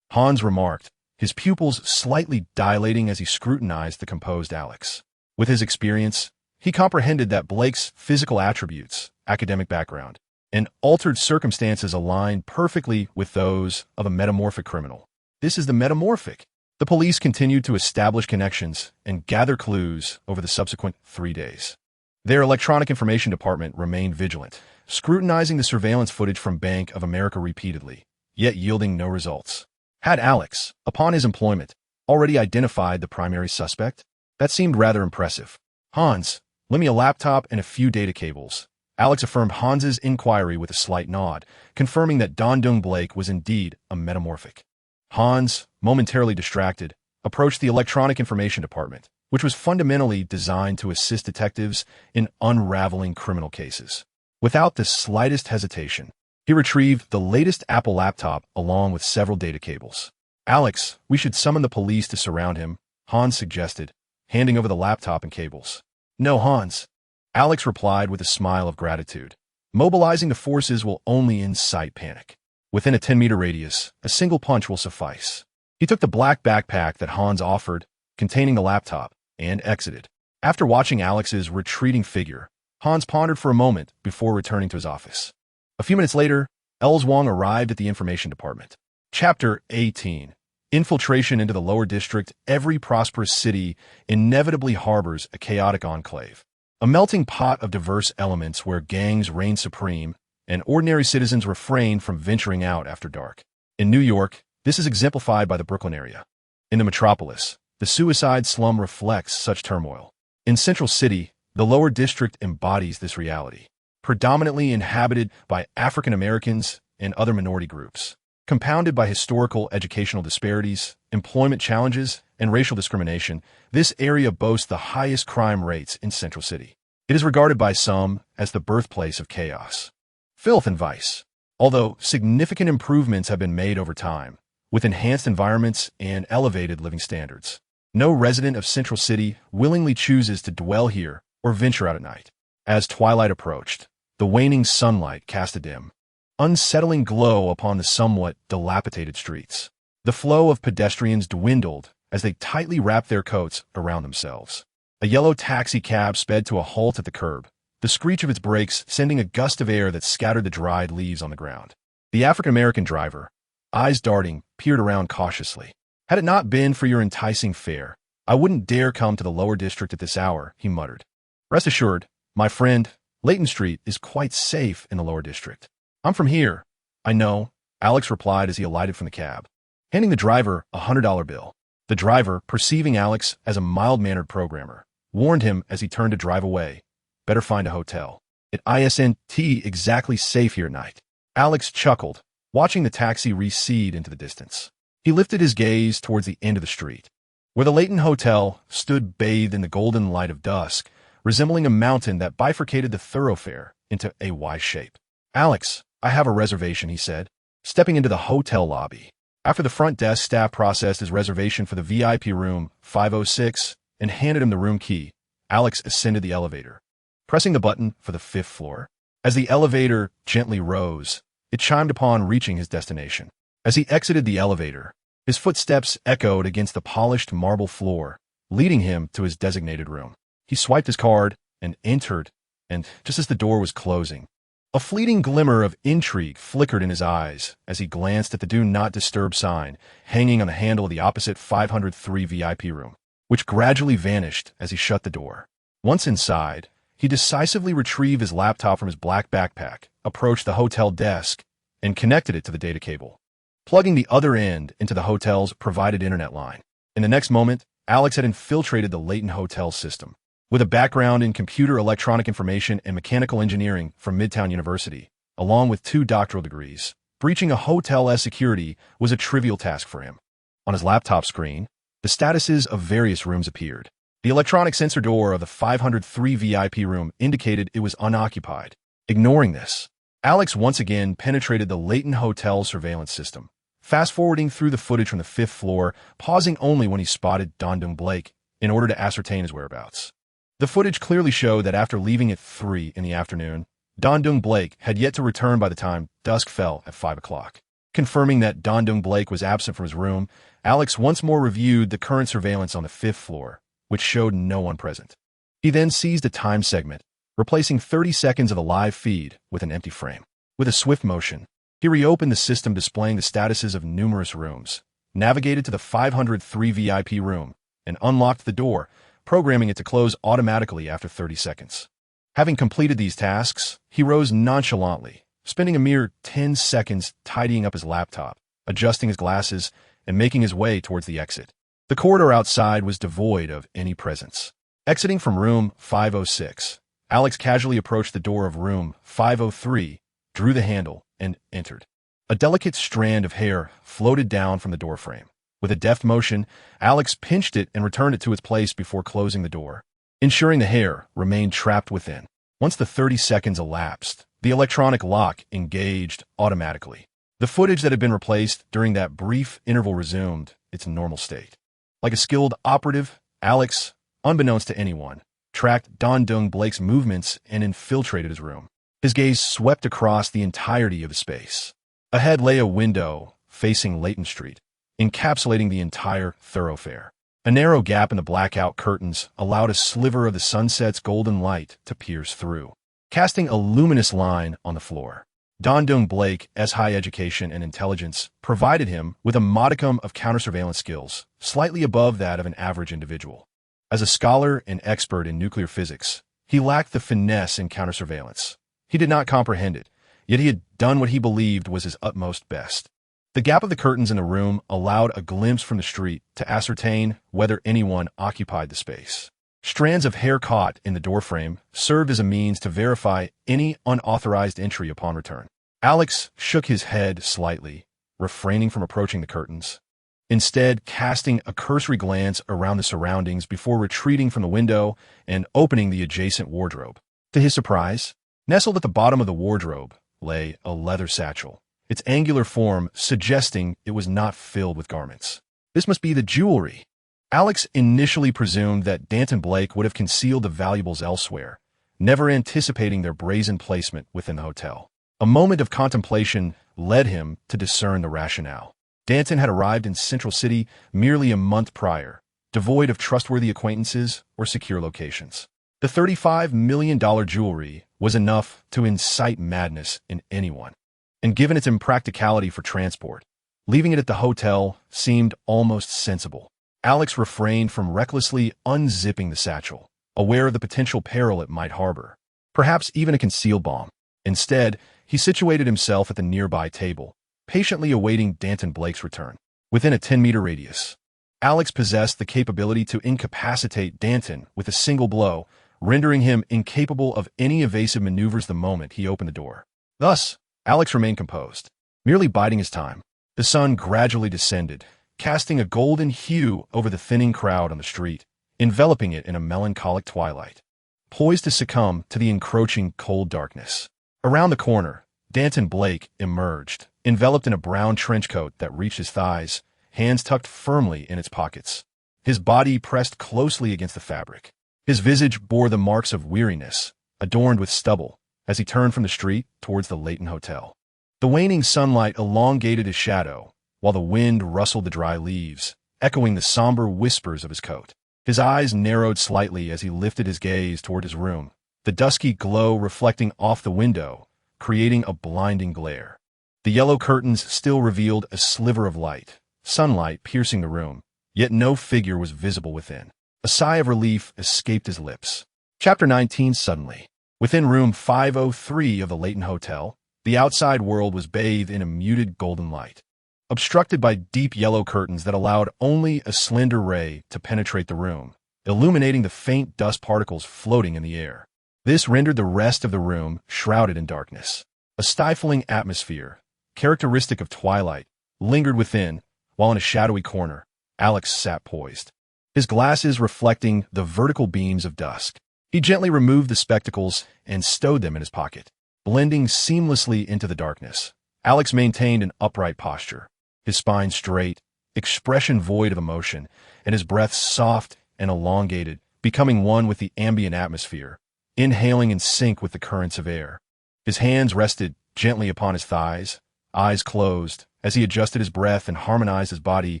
Hans remarked, his pupils slightly dilating as he scrutinized the composed Alex. With his experience, he comprehended that Blake's physical attributes, academic background, and altered circumstances aligned perfectly with those of a metamorphic criminal. This is the metamorphic. The police continued to establish connections and gather clues over the subsequent 3 days. Their electronic information department remained vigilant, scrutinizing the surveillance footage from Bank of America repeatedly, yet yielding no results. Had Alex, upon his employment, already identified the primary suspect? That seemed rather impressive. Hans, lend me a laptop and a few data cables. Alex affirmed Hans's inquiry with a slight nod, confirming that Dondung Blake was indeed a metamorphic. Hans, momentarily distracted, approached the electronic information department, which was fundamentally designed to assist detectives in unraveling criminal cases. Without the slightest hesitation, he retrieved the latest Apple laptop along with several data cables. Alex, we should summon the police to surround him, Hans suggested, handing over the laptop and cables. No, Hans. Alex replied with a smile of gratitude. Mobilizing the forces will only incite panic. Within a 10-meter radius, a single punch will suffice. He took the black backpack that Hans offered, containing the laptop, and exited. After watching Alex's retreating figure, Hans pondered for a moment before returning to his office. A few minutes later, Els Wang arrived at the information department. Chapter 18. Infiltration into the lower district. Every prosperous city inevitably harbors a chaotic enclave, a melting pot of diverse elements where gangs reign supreme and ordinary citizens refrain from venturing out after dark. In New York, this is exemplified by the Brooklyn area. In the metropolis, the suicide slum reflects such turmoil. In Central City, the lower district embodies this reality, predominantly inhabited by African Americans and other minority groups. Compounded by historical educational disparities, employment challenges, and racial discrimination, this area boasts the highest crime rates in Central City. It is regarded by some as the birthplace of chaos, filth, and vice. Although significant improvements have been made over time, with enhanced environments and elevated living standards, no resident of Central City willingly chooses to dwell here or venture out at night. As twilight approached, the waning sunlight cast a dim, unsettling glow upon the somewhat dilapidated streets. The flow of pedestrians dwindled as they tightly wrapped their coats around themselves. A yellow taxi cab sped to a halt at the curb, the screech of its brakes sending a gust of air that scattered the dried leaves on the ground. The African-American driver, eyes darting, peered around cautiously. Had it not been for your enticing fare, I wouldn't dare come to the lower district at this hour, he muttered. Rest assured, my friend, Layton Street is quite safe in the lower district. I'm from here. I know, Alex replied as he alighted from the cab, handing the driver a $100 bill. The driver, perceiving Alex as a mild-mannered programmer, warned him as he turned to drive away. Better find a hotel. It isn't exactly safe here at night. Alex chuckled, watching the taxi recede into the distance. He lifted his gaze towards the end of the street, where the Layton Hotel stood bathed in the golden light of dusk, resembling a mountain that bifurcated the thoroughfare into a Y shape. Alex, I have a reservation, he said, stepping into the hotel lobby. After the front desk staff processed his reservation for the VIP room 506 and handed him the room key, Alex ascended the elevator, pressing the button for the 5th floor. As the elevator gently rose, it chimed upon reaching his destination. As he exited the elevator, his footsteps echoed against the polished marble floor, leading him to his designated room. He swiped his card and entered, and just as the door was closing, a fleeting glimmer of intrigue flickered in his eyes as he glanced at the Do Not Disturb sign hanging on the handle of the opposite 503 VIP room, which gradually vanished as he shut the door. Once inside, he decisively retrieved his laptop from his black backpack, approached the hotel desk, and connected it to the data cable, plugging the other end into the hotel's provided internet line. In the next moment, Alex had infiltrated the Layton Hotel system. With a background in computer electronic information and mechanical engineering from Midtown University, along with 2 doctoral degrees, breaching a hotel's security was a trivial task for him. On his laptop screen, the statuses of various rooms appeared. The electronic sensor door of the 503 VIP room indicated it was unoccupied. Ignoring this, Alex once again penetrated the Layton Hotel surveillance system, fast-forwarding through the footage from the 5th floor, pausing only when he spotted Dondung Blake in order to ascertain his whereabouts. The footage clearly showed that after leaving at 3 in the afternoon, Dondung Blake had yet to return by the time dusk fell at 5 o'clock. Confirming that Dondung Blake was absent from his room, Alex once more reviewed the current surveillance on the 5th floor, which showed no one present. He then seized a time segment, replacing 30 seconds of the live feed with an empty frame. With a swift motion, he reopened the system displaying the statuses of numerous rooms, navigated to the 503 VIP room, and unlocked the door, programming it to close automatically after 30 seconds. Having completed these tasks, he rose nonchalantly, spending a mere 10 seconds tidying up his laptop, adjusting his glasses, and making his way towards the exit. The corridor outside was devoid of any presence. Exiting from room 506, Alex casually approached the door of room 503, drew the handle, and entered. A delicate strand of hair floated down from the doorframe. With a deft motion, Alex pinched it and returned it to its place before closing the door, ensuring the hair remained trapped within. Once the 30 seconds elapsed, the electronic lock engaged automatically. The footage that had been replaced during that brief interval resumed its normal state. Like a skilled operative, Alex, unbeknownst to anyone, tracked Dondung Blake's movements and infiltrated his room. His gaze swept across the entirety of the space. Ahead lay a window facing Leighton Street, encapsulating the entire thoroughfare. A narrow gap in the blackout curtains allowed a sliver of the sunset's golden light to pierce through, casting a luminous line on the floor. Dondung Blake's high education and intelligence provided him with a modicum of counter-surveillance skills, slightly above that of an average individual. As a scholar and expert in nuclear physics, he lacked the finesse in counter-surveillance. He did not comprehend it, yet he had done what he believed was his utmost best. The gap of the curtains in the room allowed a glimpse from the street to ascertain whether anyone occupied the space. Strands of hair caught in the doorframe served as a means to verify any unauthorized entry upon return. Alex shook his head slightly, refraining from approaching the curtains, instead casting a cursory glance around the surroundings before retreating from the window and opening the adjacent wardrobe. To his surprise, nestled at the bottom of the wardrobe lay a leather satchel, its angular form suggesting it was not filled with garments. This must be the jewelry. Alex initially presumed that Danton Blake would have concealed the valuables elsewhere, never anticipating their brazen placement within the hotel. A moment of contemplation led him to discern the rationale. Danton had arrived in Central City merely a month prior, devoid of trustworthy acquaintances or secure locations. The $35 million jewelry was enough to incite madness in anyone, and given its impracticality for transport, leaving it at the hotel seemed almost sensible. Alex refrained from recklessly unzipping the satchel, aware of the potential peril it might harbor, perhaps even a concealed bomb. Instead, he situated himself at the nearby table, patiently awaiting Danton Blake's return. Within a 10-meter radius, Alex possessed the capability to incapacitate Danton with a single blow, rendering him incapable of any evasive maneuvers the moment he opened the door. Thus, Alex remained composed, merely biding his time. The sun gradually descended, casting a golden hue over the thinning crowd on the street, enveloping it in a melancholic twilight, poised to succumb to the encroaching cold darkness. Around the corner, Danton Blake emerged, enveloped in a brown trench coat that reached his thighs, hands tucked firmly in its pockets. His body pressed closely against the fabric. His visage bore the marks of weariness, adorned with stubble, as he turned from the street towards the Leighton Hotel. The waning sunlight elongated his shadow, while the wind rustled the dry leaves, echoing the somber whispers of his coat. His eyes narrowed slightly as he lifted his gaze toward his room, the dusky glow reflecting off the window, creating a blinding glare. The yellow curtains still revealed a sliver of light, sunlight piercing the room, yet no figure was visible within. A sigh of relief escaped his lips. Chapter 19. Suddenly, within room 503 of the Leighton Hotel, the outside world was bathed in a muted golden light, obstructed by deep yellow curtains that allowed only a slender ray to penetrate the room, illuminating the faint dust particles floating in the air. This rendered the rest of the room shrouded in darkness. A stifling atmosphere, characteristic of twilight, lingered within, while in a shadowy corner, Alex sat poised, his glasses reflecting the vertical beams of dusk. He gently removed the spectacles and stowed them in his pocket. Blending seamlessly into the darkness, Alex maintained an upright posture, his spine straight, expression void of emotion, and his breath soft and elongated, becoming one with the ambient atmosphere, inhaling in sync with the currents of air. His hands rested gently upon his thighs, eyes closed, as he adjusted his breath and harmonized his body's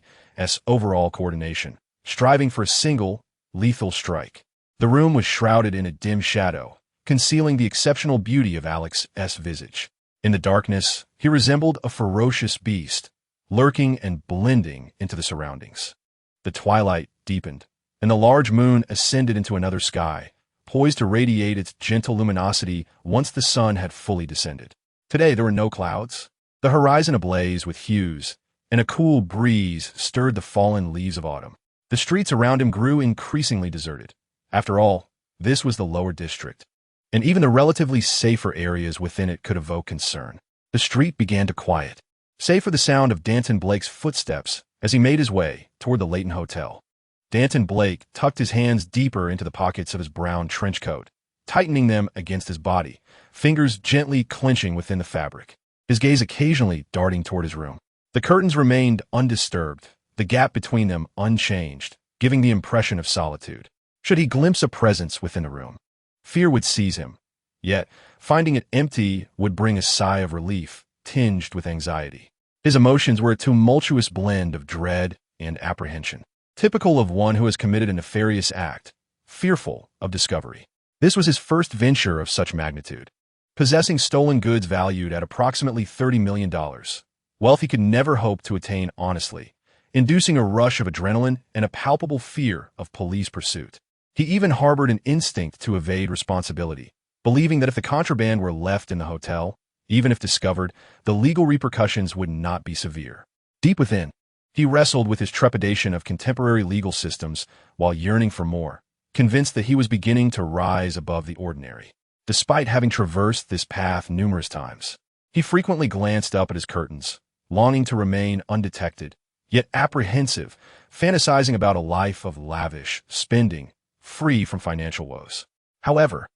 overall coordination, striving for a single, lethal strike. The room was shrouded in a dim shadow, concealing the exceptional beauty of Alex's visage. In the darkness, he resembled a ferocious beast, lurking and blending into the surroundings. The twilight deepened, and the large moon ascended into another sky, poised to radiate its gentle luminosity once the sun had fully descended. Today there were no clouds, the horizon ablaze with hues, and a cool breeze stirred the fallen leaves of autumn. The streets around him grew increasingly deserted. After all, this was the lower district, and even the relatively safer areas within it could evoke concern. The street began to quiet, save for the sound of Danton Blake's footsteps as he made his way toward the Leighton Hotel. Danton Blake tucked his hands deeper into the pockets of his brown trench coat, tightening them against his body, fingers gently clenching within the fabric, his gaze occasionally darting toward his room. The curtains remained undisturbed, the gap between them unchanged, giving the impression of solitude. Should he glimpse a presence within the room, fear would seize him. Yet, finding it empty would bring a sigh of relief, tinged with anxiety. His emotions were a tumultuous blend of dread and apprehension, typical of one who has committed a nefarious act, fearful of discovery. This was his first venture of such magnitude, possessing stolen goods valued at approximately $30 million, wealth he could never hope to attain honestly, inducing a rush of adrenaline and a palpable fear of police pursuit. He even harbored an instinct to evade responsibility, believing that if the contraband were left in the hotel, even if discovered, the legal repercussions would not be severe. Deep within, he wrestled with his trepidation of contemporary legal systems while yearning for more, convinced that he was beginning to rise above the ordinary. Despite having traversed this path numerous times, he frequently glanced up at his curtains, longing to remain undetected, yet apprehensive, fantasizing about a life of lavish spending, free from financial woes. However,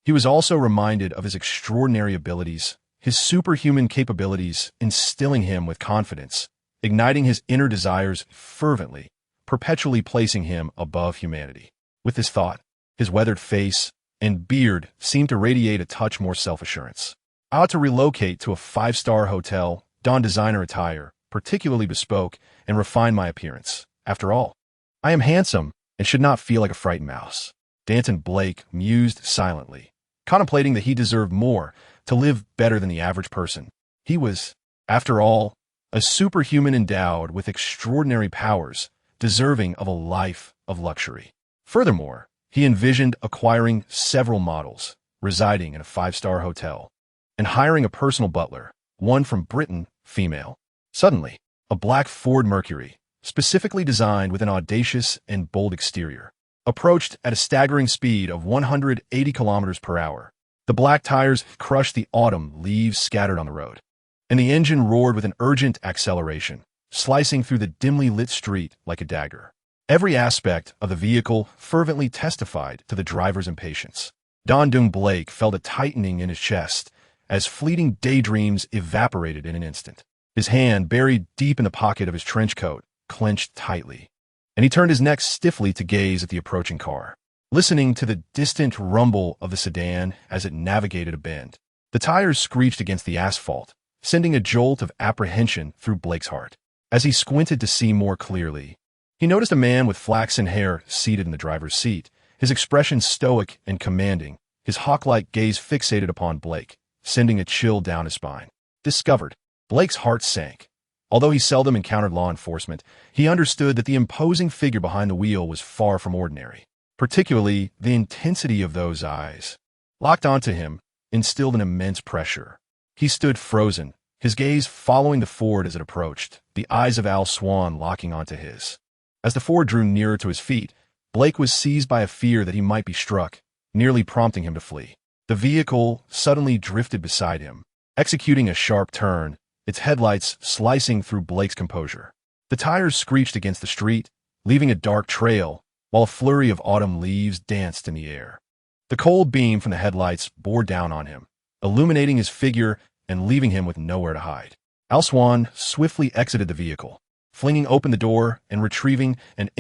he was also reminded of his extraordinary abilities, his superhuman capabilities instilling him with confidence, igniting his inner desires fervently, perpetually placing him above humanity. With this thought, his weathered face and beard seemed to radiate a touch more self-assurance. I ought to relocate to a 5-star hotel, don designer attire, particularly bespoke, and refine my appearance. After all, I am handsome and should not feel like a frightened mouse. Danton Blake mused silently, contemplating that he deserved more, to live better than the average person. He was, after all, a superhuman endowed with extraordinary powers, deserving of a life of luxury. Furthermore, he envisioned acquiring several models, residing in a 5-star hotel, and hiring a personal butler, one from Britain, female. Suddenly, a black Ford Mercury, specifically designed with an audacious and bold exterior, approached at a staggering speed of 180 kilometers per hour. The black tires crushed the autumn leaves scattered on the road, and the engine roared with an urgent acceleration, slicing through the dimly lit street like a dagger. Every aspect of the vehicle fervently testified to the driver's impatience. Don Blake felt a tightening in his chest as fleeting daydreams evaporated in an instant. His hand, buried deep in the pocket of his trench coat, clenched tightly, and he turned his neck stiffly to gaze at the approaching car, listening to the distant rumble of the sedan as it navigated a bend. The tires screeched against the asphalt, sending a jolt of apprehension through Blake's heart. As he squinted to see more clearly, he noticed a man with flaxen hair seated in the driver's seat, his expression stoic and commanding, his hawk-like gaze fixated upon Blake, sending a chill down his spine. Discovered, Blake's heart sank. Although he seldom encountered law enforcement, he understood that the imposing figure behind the wheel was far from ordinary. Particularly, the intensity of those eyes, locked onto him, instilled an immense pressure. He stood frozen, his gaze following the Ford as it approached, the eyes of Al Swan locking onto his. As the Ford drew nearer to his feet, Blake was seized by a fear that he might be struck, nearly prompting him to flee. The vehicle suddenly drifted beside him, executing a sharp turn, its headlights slicing through Blake's composure. The tires screeched against the street, leaving a dark trail, while a flurry of autumn leaves danced in the air. The cold beam from the headlights bore down on him, illuminating his figure and leaving him with nowhere to hide. Al Swan swiftly exited the vehicle, flinging open the door and retrieving an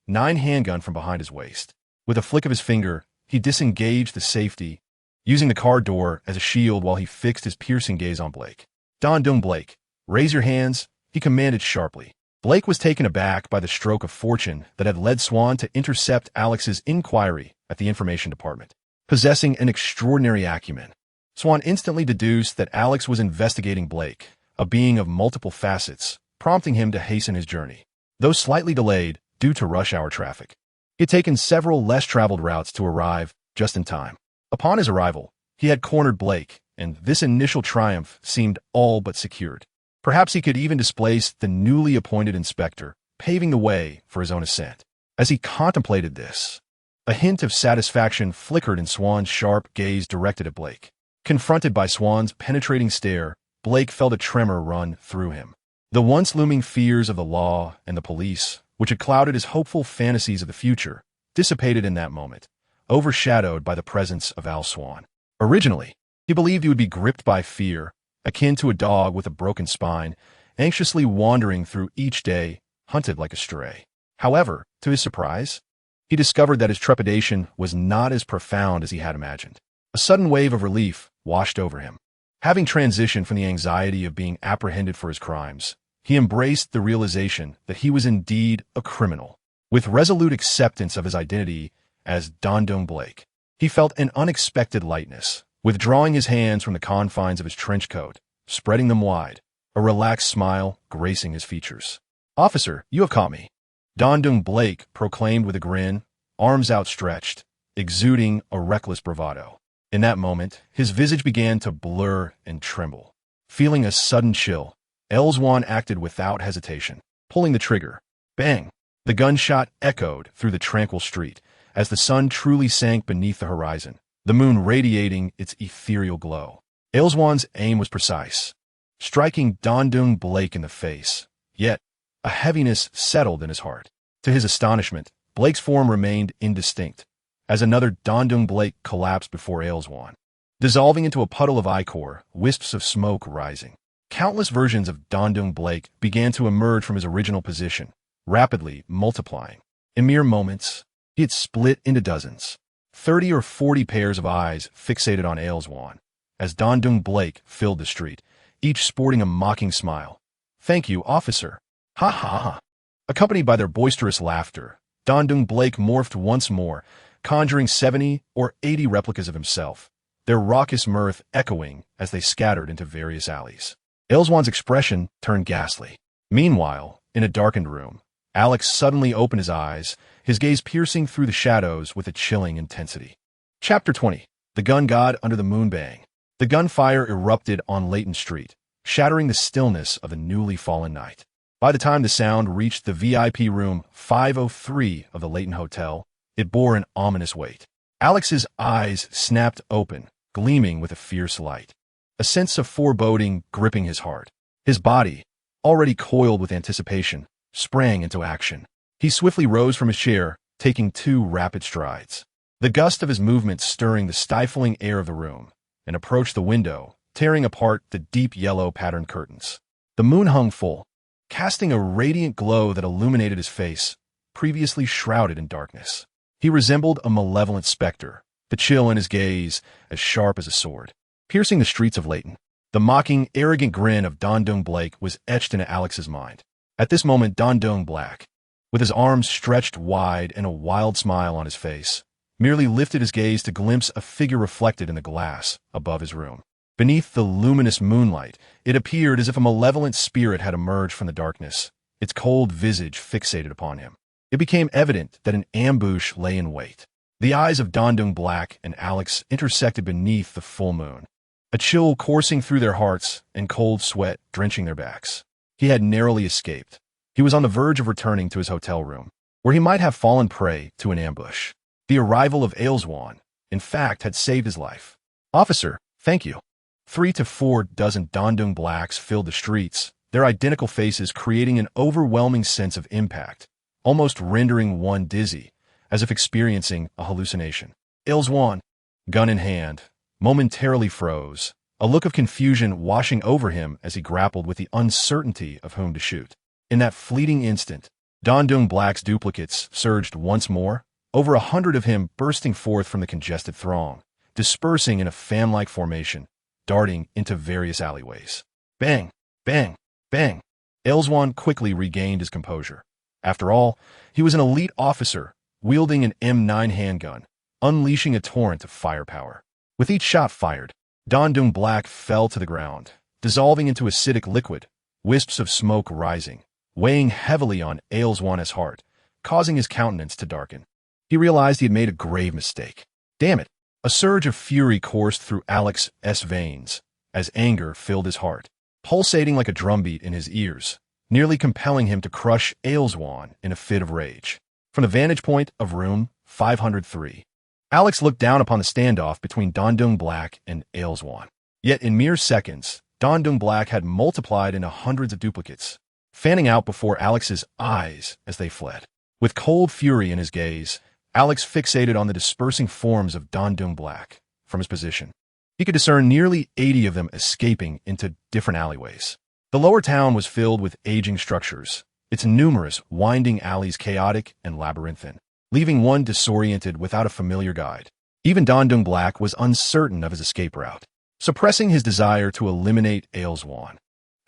9 handgun from behind his waist. With a flick of his finger, he disengaged the safety, using the car door as a shield while he fixed his piercing gaze on Blake. "Don Blake, raise your hands," he commanded sharply. Blake was taken aback by the stroke of fortune that had led Swan to intercept Alex's inquiry at the information department. Possessing an extraordinary acumen, Swan instantly deduced that Alex was investigating Blake, a being of multiple facets, prompting him to hasten his journey. Though slightly delayed due to rush hour traffic, he had taken several less traveled routes to arrive just in time. Upon his arrival, he had cornered Blake, and this initial triumph seemed all but secured. Perhaps he could even displace the newly appointed inspector, paving the way for his own ascent. As he contemplated this, a hint of satisfaction flickered in Swan's sharp gaze directed at Blake. Confronted by Swan's penetrating stare, Blake felt a tremor run through him. The once looming fears of the law and the police, which had clouded his hopeful fantasies of the future, dissipated in that moment, overshadowed by the presence of Al Swan. Originally, he believed he would be gripped by fear, akin to a dog with a broken spine, anxiously wandering through each day, hunted like a stray. However, to his surprise, he discovered that his trepidation was not as profound as he had imagined. A sudden wave of relief washed over him. Having transitioned from the anxiety of being apprehended for his crimes, he embraced the realization that he was indeed a criminal. With resolute acceptance of his identity as Don Blake, he felt an unexpected lightness. Withdrawing his hands from the confines of his trench coat, spreading them wide, a relaxed smile gracing his features. "Officer, you have caught me," Don Blake proclaimed with a grin, arms outstretched, exuding a reckless bravado. In that moment, his visage began to blur and tremble. Feeling a sudden chill, Elswan acted without hesitation, pulling the trigger. Bang! The gunshot echoed through the tranquil street as the sun truly sank beneath the horizon, the moon radiating its ethereal glow. Elswan's aim was precise, striking Don Blake in the face, yet a heaviness settled in his heart. To his astonishment, Blake's form remained indistinct, as another Don Blake collapsed before Elswan, dissolving into a puddle of ichor, wisps of smoke rising. Countless versions of Don Blake began to emerge from his original position, rapidly multiplying. In mere moments, he had split into dozens, 30 or 40 pairs of eyes fixated on Elswan, as Don Blake filled the street, each sporting a mocking smile. "Thank you, officer." "Ha ha ha." Accompanied by their boisterous laughter, Don Blake morphed once more, conjuring 70 or 80 replicas of himself, their raucous mirth echoing as they scattered into various alleys. Elswan's expression turned ghastly. Meanwhile, in a darkened room, Alex suddenly opened his eyes, his gaze piercing through the shadows with a chilling intensity. Chapter 20. The Gun God Under the Moon Bang. The gunfire erupted on Layton Street, shattering the stillness of the newly fallen night. By the time the sound reached the VIP room 503 of the Layton Hotel, it bore an ominous weight. Alex's eyes snapped open, gleaming with a fierce light, a sense of foreboding gripping his heart. His body, already coiled with anticipation, sprang into action. He swiftly rose from his chair, taking 2 rapid strides, the gust of his movement stirring the stifling air of the room, and approached the window, tearing apart the deep yellow patterned curtains. The moon hung full, casting a radiant glow that illuminated his face, previously shrouded in darkness. He resembled a malevolent specter, the chill in his gaze as sharp as a sword. Piercing the streets of Layton, the mocking, arrogant grin of Don Blake was etched into Alex's mind. At this moment, Don Blake, with his arms stretched wide and a wild smile on his face, merely lifted his gaze to glimpse a figure reflected in the glass above his room. Beneath the luminous moonlight, it appeared as if a malevolent spirit had emerged from the darkness, its cold visage fixated upon him. It became evident that an ambush lay in wait. The eyes of Don Blake and Alex intersected beneath the full moon, a chill coursing through their hearts and cold sweat drenching their backs. He had narrowly escaped. He was on the verge of returning to his hotel room, where he might have fallen prey to an ambush. The arrival of Elswan, in fact, had saved his life. "Officer, thank you." 3 to 4 dozen Don Blacks filled the streets, their identical faces creating an overwhelming sense of impact, almost rendering one dizzy, as if experiencing a hallucination. Elswan, gun in hand, momentarily froze, a look of confusion washing over him as he grappled with the uncertainty of whom to shoot. In that fleeting instant, Dondung Black's duplicates surged once more, over 100 of him bursting forth from the congested throng, dispersing in a fan-like formation, darting into various alleyways. Bang! Bang! Bang! Elzwan quickly regained his composure. After all, he was an elite officer, wielding an M9 handgun, unleashing a torrent of firepower. With each shot fired, Dondung Black fell to the ground, dissolving into acidic liquid, wisps of smoke rising, weighing heavily on Elzwan's heart, causing his countenance to darken. He realized he had made a grave mistake. Damn it! A surge of fury coursed through Alex's veins, as anger filled his heart, pulsating like a drumbeat in his ears, nearly compelling him to crush Elzwan in a fit of rage. From the vantage point of room 503, Alex looked down upon the standoff between Dondung Black and Elzwan. Yet in mere seconds, Dondung Black had multiplied into hundreds of duplicates, fanning out before Alex's eyes as they fled. With cold fury in his gaze, Alex fixated on the dispersing forms of Dondung Black. From his position, he could discern nearly 80 of them escaping into different alleyways. The lower town was filled with aging structures, its numerous winding alleys chaotic and labyrinthine, leaving one disoriented without a familiar guide. Even Dondung Black was uncertain of his escape route. Suppressing his desire to eliminate Elzwan,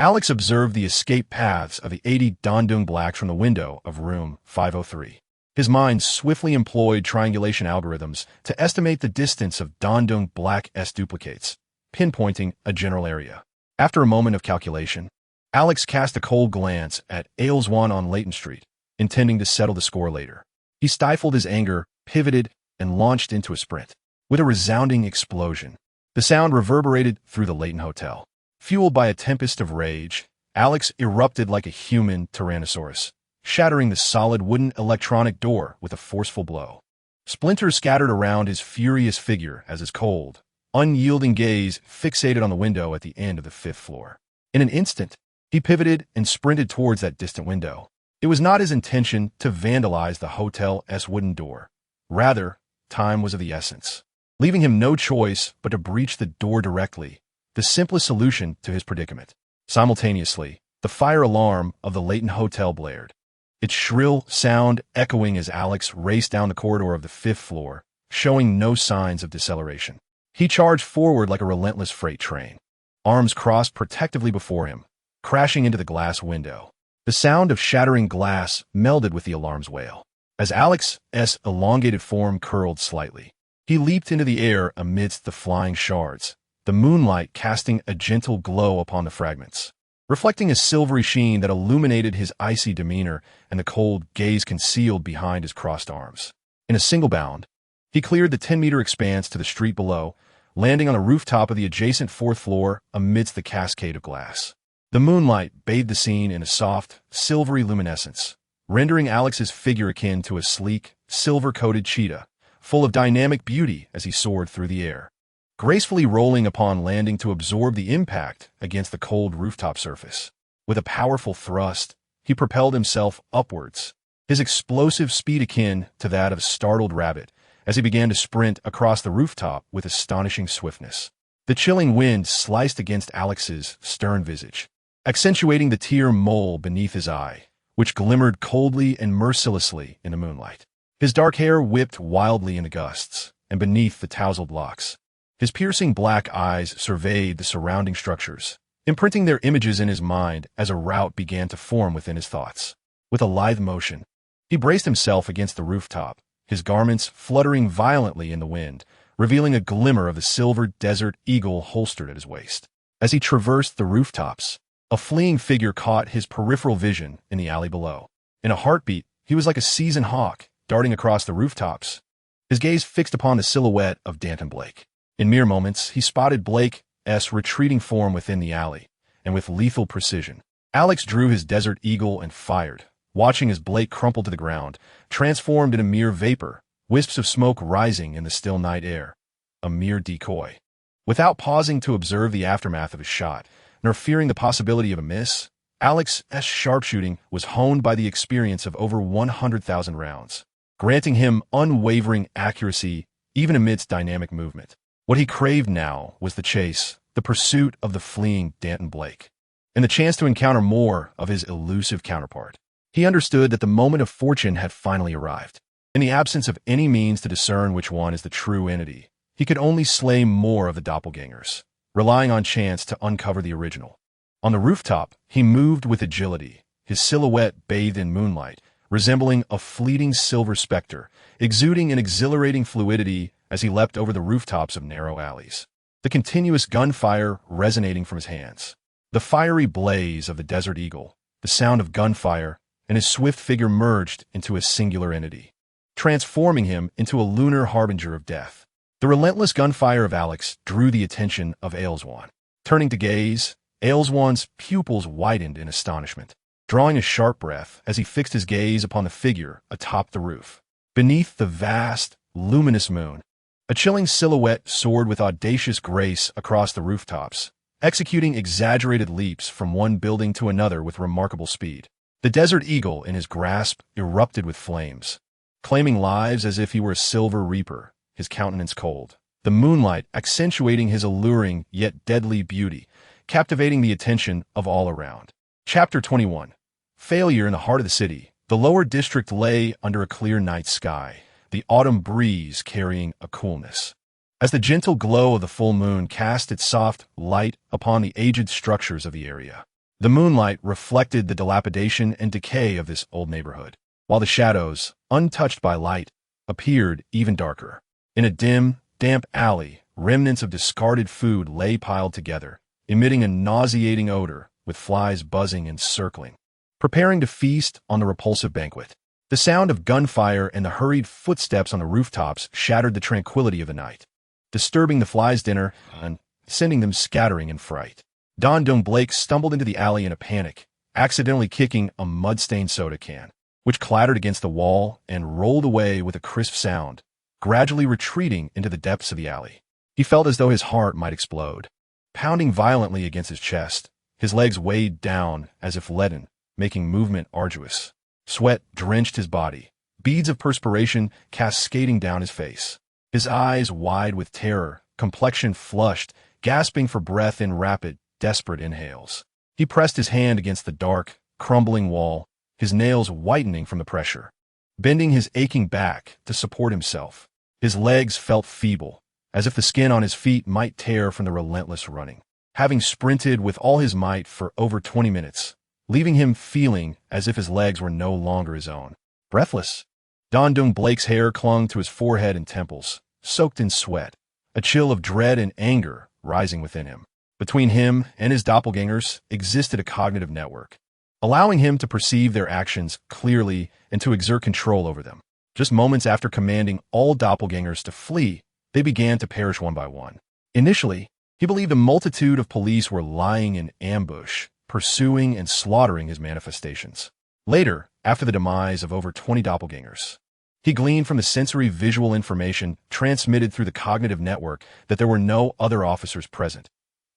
Alex observed the escape paths of the 80 Dondung Blacks from the window of room 503. His mind swiftly employed triangulation algorithms to estimate the distance of Dondung Black's duplicates, pinpointing a general area. After a moment of calculation, Alex cast a cold glance at Elzwan on Leighton Street, intending to settle the score later. He stifled his anger, pivoted, and launched into a sprint. With a resounding explosion, the sound reverberated through the Leighton Hotel. Fueled by a tempest of rage, Alex erupted like a human Tyrannosaurus, shattering the solid wooden electronic door with a forceful blow. Splinters scattered around his furious figure as his cold, unyielding gaze fixated on the window at the end of the 5th floor. In an instant, he pivoted and sprinted towards that distant window. It was not his intention to vandalize the hotel's wooden door. Rather, time was of the essence, leaving him no choice but to breach the door directly, the simplest solution to his predicament. Simultaneously, the fire alarm of the Leighton Hotel blared, its shrill sound echoing as Alex raced down the corridor of the 5th floor, showing no signs of deceleration. He charged forward like a relentless freight train, arms crossed protectively before him, crashing into the glass window. The sound of shattering glass melded with the alarm's wail. As Alex's elongated form curled slightly, he leaped into the air amidst the flying shards, the moonlight casting a gentle glow upon the fragments, reflecting a silvery sheen that illuminated his icy demeanor and the cold gaze concealed behind his crossed arms. In a single bound, he cleared the 10-meter expanse to the street below, landing on the rooftop of the adjacent 4th floor amidst the cascade of glass. The moonlight bathed the scene in a soft, silvery luminescence, rendering Alex's figure akin to a sleek, silver-coated cheetah, full of dynamic beauty as he soared through the air, gracefully rolling upon landing to absorb the impact against the cold rooftop surface. With a powerful thrust, he propelled himself upwards, his explosive speed akin to that of a startled rabbit as he began to sprint across the rooftop with astonishing swiftness. The chilling wind sliced against Alex's stern visage, accentuating the tear mole beneath his eye, which glimmered coldly and mercilessly in the moonlight. His dark hair whipped wildly in the gusts, and beneath the tousled locks, his piercing black eyes surveyed the surrounding structures, imprinting their images in his mind as a route began to form within his thoughts. With a lithe motion, he braced himself against the rooftop, his garments fluttering violently in the wind, revealing a glimmer of the silver desert eagle holstered at his waist. As he traversed the rooftops, a fleeing figure caught his peripheral vision in the alley below. In a heartbeat, he was like a seasoned hawk, darting across the rooftops, his gaze fixed upon the silhouette of Danton Blake. In mere moments, he spotted Blake's retreating form within the alley, and with lethal precision, Alex drew his Desert Eagle and fired, watching as Blake crumpled to the ground, transformed in a mere vapor, wisps of smoke rising in the still night air. A mere decoy. Without pausing to observe the aftermath of his shot, nor fearing the possibility of a miss, Alex's sharpshooting was honed by the experience of over 100,000 rounds, granting him unwavering accuracy even amidst dynamic movement. What he craved now was the chase, the pursuit of the fleeing Danton Blake, and the chance to encounter more of his elusive counterpart. He understood that the moment of fortune had finally arrived. In the absence of any means to discern which one is the true entity, he could only slay more of the doppelgangers, relying on chance to uncover the original. On the rooftop, he moved with agility, his silhouette bathed in moonlight, resembling a fleeting silver specter, exuding an exhilarating fluidity as he leapt over the rooftops of narrow alleys. The continuous gunfire resonating from his hands, the fiery blaze of the Desert Eagle, the sound of gunfire, and his swift figure merged into a singular entity, transforming him into a lunar harbinger of death. The relentless gunfire of Alex drew the attention of Ailswan. Turning to gaze, Ailswan's pupils widened in astonishment, drawing a sharp breath as he fixed his gaze upon the figure atop the roof. Beneath the vast, luminous moon, a chilling silhouette soared with audacious grace across the rooftops, executing exaggerated leaps from one building to another with remarkable speed. The Desert Eagle in his grasp erupted with flames, claiming lives as if he were a silver reaper, his countenance cold, the moonlight accentuating his alluring yet deadly beauty, captivating the attention of all around. Chapter 21. Failure in the heart of the city. The lower district lay under a clear night sky, the autumn breeze carrying a coolness. As the gentle glow of the full moon cast its soft light upon the aged structures of the area, the moonlight reflected the dilapidation and decay of this old neighborhood, while the shadows, untouched by light, appeared even darker. In a dim, damp alley, remnants of discarded food lay piled together, emitting a nauseating odor, with flies buzzing and circling, preparing to feast on the repulsive banquet. The sound of gunfire and the hurried footsteps on the rooftops shattered the tranquility of the night, disturbing the flies' dinner and sending them scattering in fright. Don Dung Blake stumbled into the alley in a panic, accidentally kicking a mud-stained soda can, which clattered against the wall and rolled away with a crisp sound, gradually retreating into the depths of the alley. He felt as though his heart might explode. Pounding violently against his chest, his legs weighed down as if leaden, making movement arduous. Sweat drenched his body, beads of perspiration cascading down his face. His eyes wide with terror, complexion flushed, gasping for breath in rapid, desperate inhales. He pressed his hand against the dark, crumbling wall, his nails whitening from the pressure. Bending his aching back to support himself, his legs felt feeble, as if the skin on his feet might tear from the relentless running. Having sprinted with all his might for over 20 minutes, leaving him feeling as if his legs were no longer his own. Breathless, Don Dung Blake's hair clung to his forehead and temples, soaked in sweat, a chill of dread and anger rising within him. Between him and his doppelgangers existed a cognitive network, allowing him to perceive their actions clearly and to exert control over them. Just moments after commanding all doppelgangers to flee, they began to perish one by one. Initially, he believed a multitude of police were lying in ambush, pursuing and slaughtering his manifestations. Later, after the demise of over 20 doppelgangers, he gleaned from the sensory visual information transmitted through the cognitive network that there were no other officers present.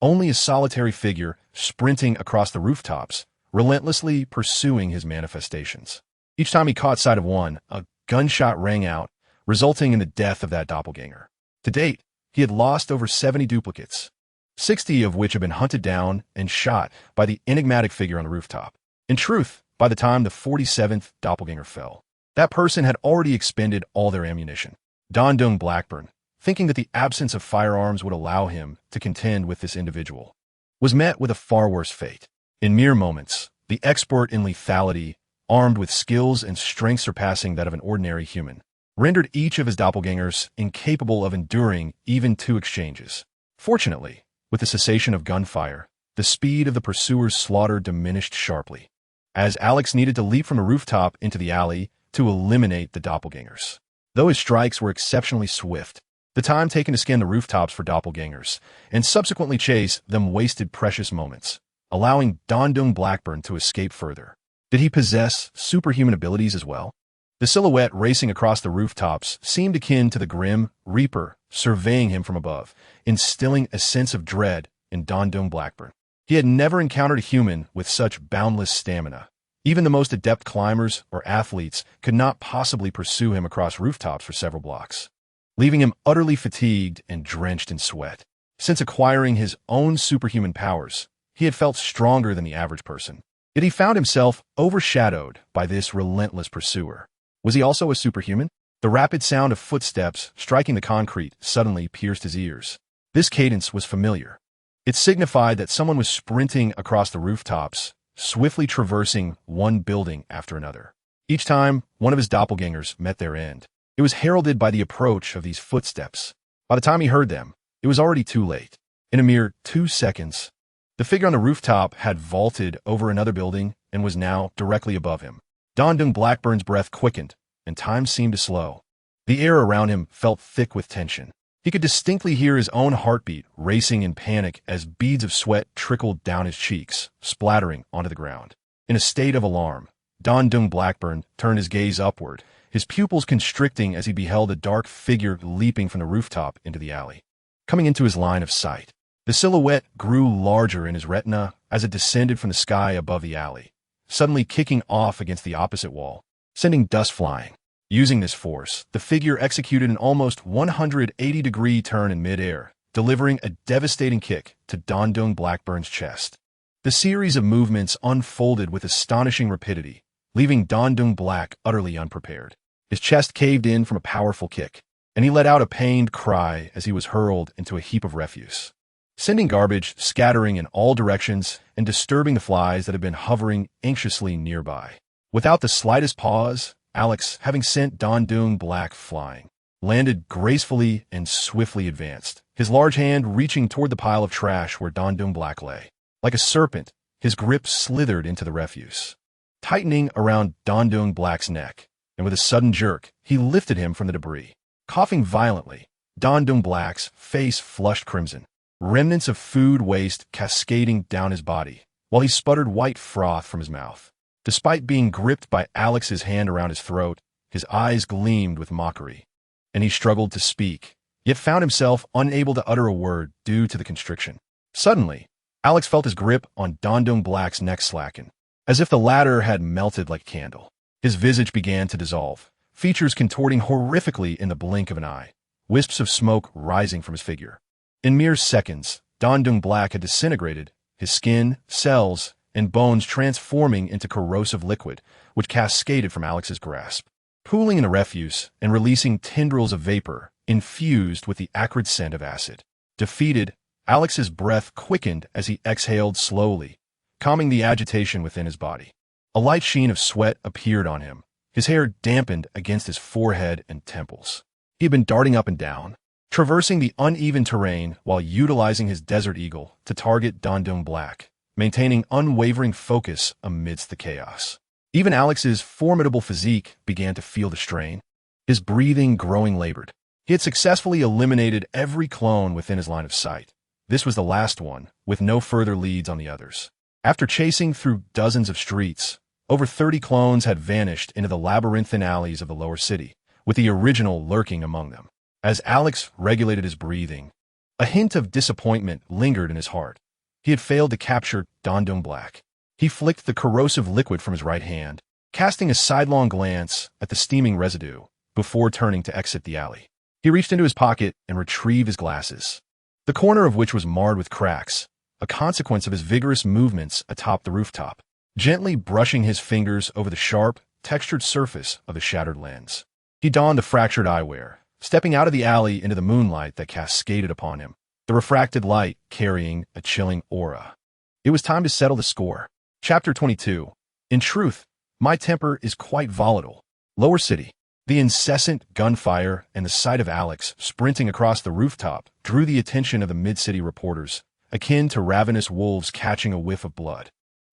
Only a solitary figure sprinting across the rooftops, relentlessly pursuing his manifestations. Each time he caught sight of one, a gunshot rang out, resulting in the death of that doppelganger. To date, he had lost over 70 duplicates, 60 of which had been hunted down and shot by the enigmatic figure on the rooftop. In truth, by the time the 47th doppelganger fell, that person had already expended all their ammunition. Don Dung Blackburn, thinking that the absence of firearms would allow him to contend with this individual, was met with a far worse fate. In mere moments, the expert in lethality, armed with skills and strength surpassing that of an ordinary human, rendered each of his doppelgangers incapable of enduring even 2 exchanges. Fortunately, with the cessation of gunfire, the speed of the pursuer's slaughter diminished sharply, as Alex needed to leap from a rooftop into the alley to eliminate the doppelgangers. Though his strikes were exceptionally swift, the time taken to scan the rooftops for doppelgangers and subsequently chase them wasted precious moments, allowing Don Dung Blackburn to escape further. Did he possess superhuman abilities as well? The silhouette racing across the rooftops seemed akin to the grim Reaper surveying him from above, instilling a sense of dread in Don Dung Blackburn. He had never encountered a human with such boundless stamina. Even the most adept climbers or athletes could not possibly pursue him across rooftops for several blocks, leaving him utterly fatigued and drenched in sweat. Since acquiring his own superhuman powers, he had felt stronger than the average person. Yet he found himself overshadowed by this relentless pursuer. Was he also a superhuman? The rapid sound of footsteps striking the concrete suddenly pierced his ears. This cadence was familiar. It signified that someone was sprinting across the rooftops, swiftly traversing one building after another. Each time, one of his doppelgangers met their end. It was heralded by the approach of these footsteps. By the time he heard them, it was already too late. In a mere 2 seconds, the figure on the rooftop had vaulted over another building and was now directly above him. Dondung Blackburn's breath quickened, and time seemed to slow. The air around him felt thick with tension. He could distinctly hear his own heartbeat racing in panic as beads of sweat trickled down his cheeks, splattering onto the ground. In a state of alarm, Dondung Blackburn turned his gaze upward, his pupils constricting as he beheld a dark figure leaping from the rooftop into the alley. Coming into his line of sight, the silhouette grew larger in his retina as it descended from the sky above the alley, suddenly kicking off against the opposite wall, sending dust flying. Using this force, the figure executed an almost 180-degree turn in midair, delivering a devastating kick to Dondung Blackburn's chest. The series of movements unfolded with astonishing rapidity, leaving Dondung Black utterly unprepared. His chest caved in from a powerful kick, and he let out a pained cry as he was hurled into a heap of refuse, sending garbage scattering in all directions and disturbing the flies that had been hovering anxiously nearby. Without the slightest pause, Alex, having sent Dondung Black flying, landed gracefully and swiftly advanced, his large hand reaching toward the pile of trash where Dondung Black lay. Like a serpent, his grip slithered into the refuse, tightening around Dondung Black's neck, and with a sudden jerk, he lifted him from the debris. Coughing violently, Dondung Black's face flushed crimson, remnants of food waste cascading down his body, while he sputtered white froth from his mouth. Despite being gripped by Alex's hand around his throat, his eyes gleamed with mockery, and he struggled to speak, yet found himself unable to utter a word due to the constriction. Suddenly, Alex felt his grip on Dondung Black's neck slacken, as if the latter had melted like a candle. His visage began to dissolve, features contorting horrifically in the blink of an eye, wisps of smoke rising from his figure. In mere seconds, Dondung Black had disintegrated, his skin, cells, and bones transforming into corrosive liquid, which cascaded from Alex's grasp, pooling in the refuse and releasing tendrils of vapor infused with the acrid scent of acid. Defeated, Alex's breath quickened as he exhaled slowly, calming the agitation within his body. A light sheen of sweat appeared on him, his hair dampened against his forehead and temples. He had been darting up and down, traversing the uneven terrain while utilizing his Desert Eagle to target Dondung Black, maintaining unwavering focus amidst the chaos. Even Alex's formidable physique began to feel the strain, his breathing growing labored. He had successfully eliminated every clone within his line of sight. This was the last one, with no further leads on the others. After chasing through dozens of streets, over 30 clones had vanished into the labyrinthine alleys of the lower city, with the original lurking among them. As Alex regulated his breathing, a hint of disappointment lingered in his heart. He had failed to capture Dondung Black. He flicked the corrosive liquid from his right hand, casting a sidelong glance at the steaming residue before turning to exit the alley. He reached into his pocket and retrieved his glasses, the corner of which was marred with cracks, a consequence of his vigorous movements atop the rooftop, gently brushing his fingers over the sharp, textured surface of the shattered lens. He donned the fractured eyewear, stepping out of the alley into the moonlight that cascaded upon him, the refracted light carrying a chilling aura. It was time to settle the score. Chapter 22. In truth, my temper is quite volatile. Lower City. The incessant gunfire and the sight of Alex sprinting across the rooftop drew the attention of the mid-city reporters, akin to ravenous wolves catching a whiff of blood,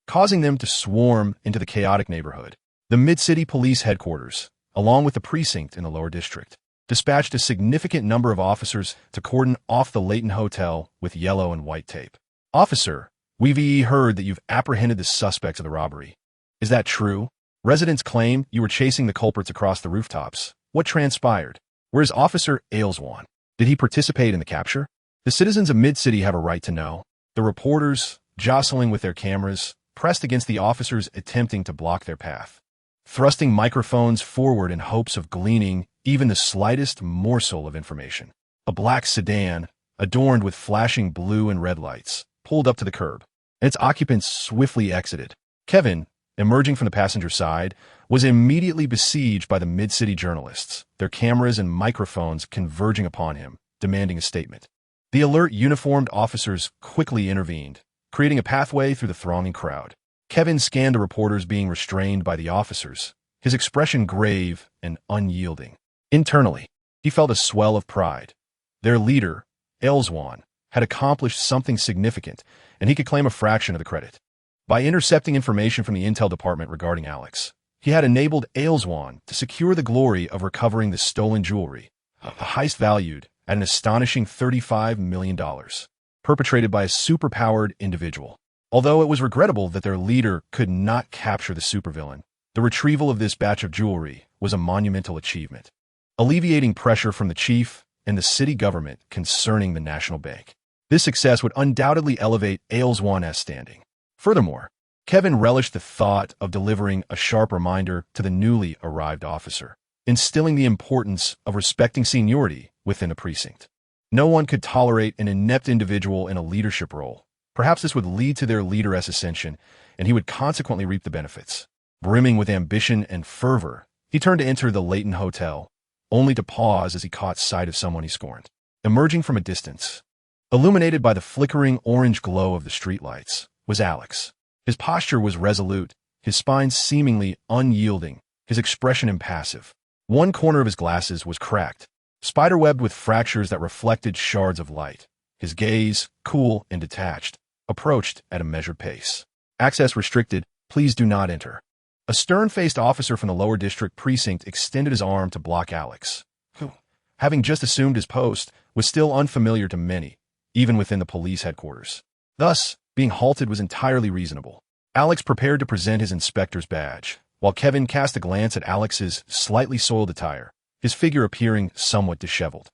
causing them to swarm into the chaotic neighborhood. The mid-city police headquarters, along with the precinct in the lower district, dispatched a significant number of officers to cordon off the Leighton Hotel with yellow and white tape. Officer, we've heard that you've apprehended the suspects of the robbery. Is that true? Residents claim you were chasing the culprits across the rooftops. What transpired? Where is Officer Ailswan? Did he participate in the capture? The citizens of Mid-City have a right to know. The reporters, jostling with their cameras, pressed against the officers attempting to block their path, thrusting microphones forward in hopes of gleaning even the slightest morsel of information. A black sedan, adorned with flashing blue and red lights, pulled up to the curb, and its occupants swiftly exited, Kevin, emerging from the passenger side, was immediately besieged by the mid-city journalists, their cameras and microphones converging upon him, demanding a statement. The alert uniformed officers quickly intervened, creating a pathway through the thronging crowd. Kevin scanned the reporters being restrained by the officers, his expression grave and unyielding. Internally, he felt a swell of pride. Their leader, Agumon, had accomplished something significant, and he could claim a fraction of the credit. By intercepting information from the intel department regarding Alex, he had enabled Agumon to secure the glory of recovering the stolen jewelry, a heist valued at an astonishing $35 million, perpetrated by a superpowered individual. Although it was regrettable that their leader could not capture the supervillain, the retrieval of this batch of jewelry was a monumental achievement, alleviating pressure from the chief and the city government concerning the national bank. This success would undoubtedly elevate Agumon's standing. Furthermore, Kevin relished the thought of delivering a sharp reminder to the newly arrived officer, instilling the importance of respecting seniority within a precinct. No one could tolerate an inept individual in a leadership role. Perhaps this would lead to their leader's ascension, and he would consequently reap the benefits. Brimming with ambition and fervor, he turned to enter the Leighton Hotel, only to pause as he caught sight of someone he scorned. Emerging from a distance, illuminated by the flickering orange glow of the streetlights, was Alex. His posture was resolute, his spine seemingly unyielding, his expression impassive. One corner of his glasses was cracked, spiderwebbed with fractures that reflected shards of light. His gaze, cool and detached, approached at a measured pace. Access restricted, please do not enter. A stern-faced officer from the lower district precinct extended his arm to block Alex, who, having just assumed his post, was still unfamiliar to many, even within the police headquarters. Thus, being halted was entirely reasonable. Alex prepared to present his inspector's badge, while Kevin cast a glance at Alex's slightly soiled attire, his figure appearing somewhat disheveled.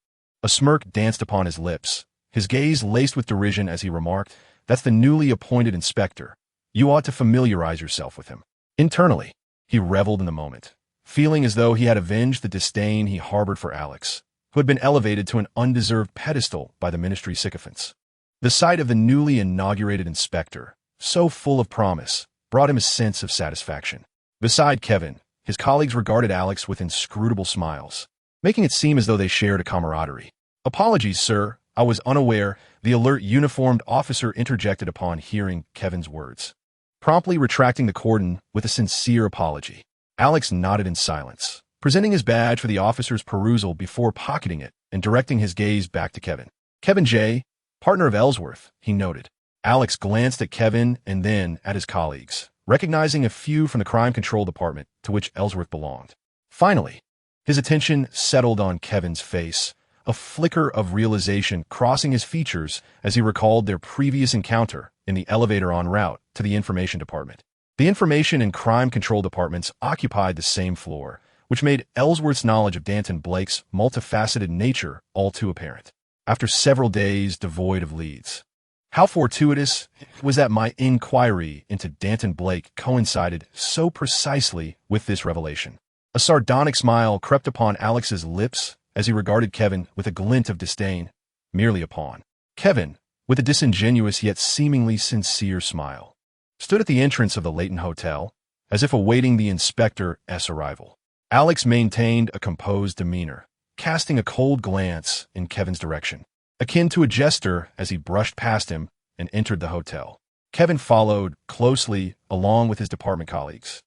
A smirk danced upon his lips, his gaze laced with derision as he remarked, "That's the newly appointed inspector. You ought to familiarize yourself with him." Internally, he reveled in the moment, feeling as though he had avenged the disdain he harbored for Alex, who had been elevated to an undeserved pedestal by the ministry sycophants. The sight of the newly inaugurated inspector, so full of promise, brought him a sense of satisfaction. Beside Kevin, his colleagues regarded Alex with inscrutable smiles, making it seem as though they shared a camaraderie. "Apologies, sir, I was unaware," the alert uniformed officer interjected upon hearing Kevin's words, promptly retracting the cordon with a sincere apology. Alex nodded in silence, presenting his badge for the officer's perusal before pocketing it and directing his gaze back to Kevin. "Kevin J., partner of Ellsworth," he noted. Alex glanced at Kevin and then at his colleagues, recognizing a few from the crime control department to which Ellsworth belonged. Finally, his attention settled on Kevin's face, a flicker of realization crossing his features as he recalled their previous encounter in the elevator en route to the information department. The information and crime control departments occupied the same floor, which made Ellsworth's knowledge of Danton Blake's multifaceted nature all too apparent. After several days devoid of leads, how fortuitous was that my inquiry into Danton Blake coincided so precisely with this revelation. A sardonic smile crept upon Alex's lips as he regarded Kevin with a glint of disdain, merely a pawn. Kevin, with a disingenuous yet seemingly sincere smile, stood at the entrance of the Leighton Hotel, as if awaiting the inspector's arrival. Alex maintained a composed demeanor, casting a cold glance in Kevin's direction, akin to a jester as he brushed past him and entered the hotel. Kevin followed closely along with his department colleagues,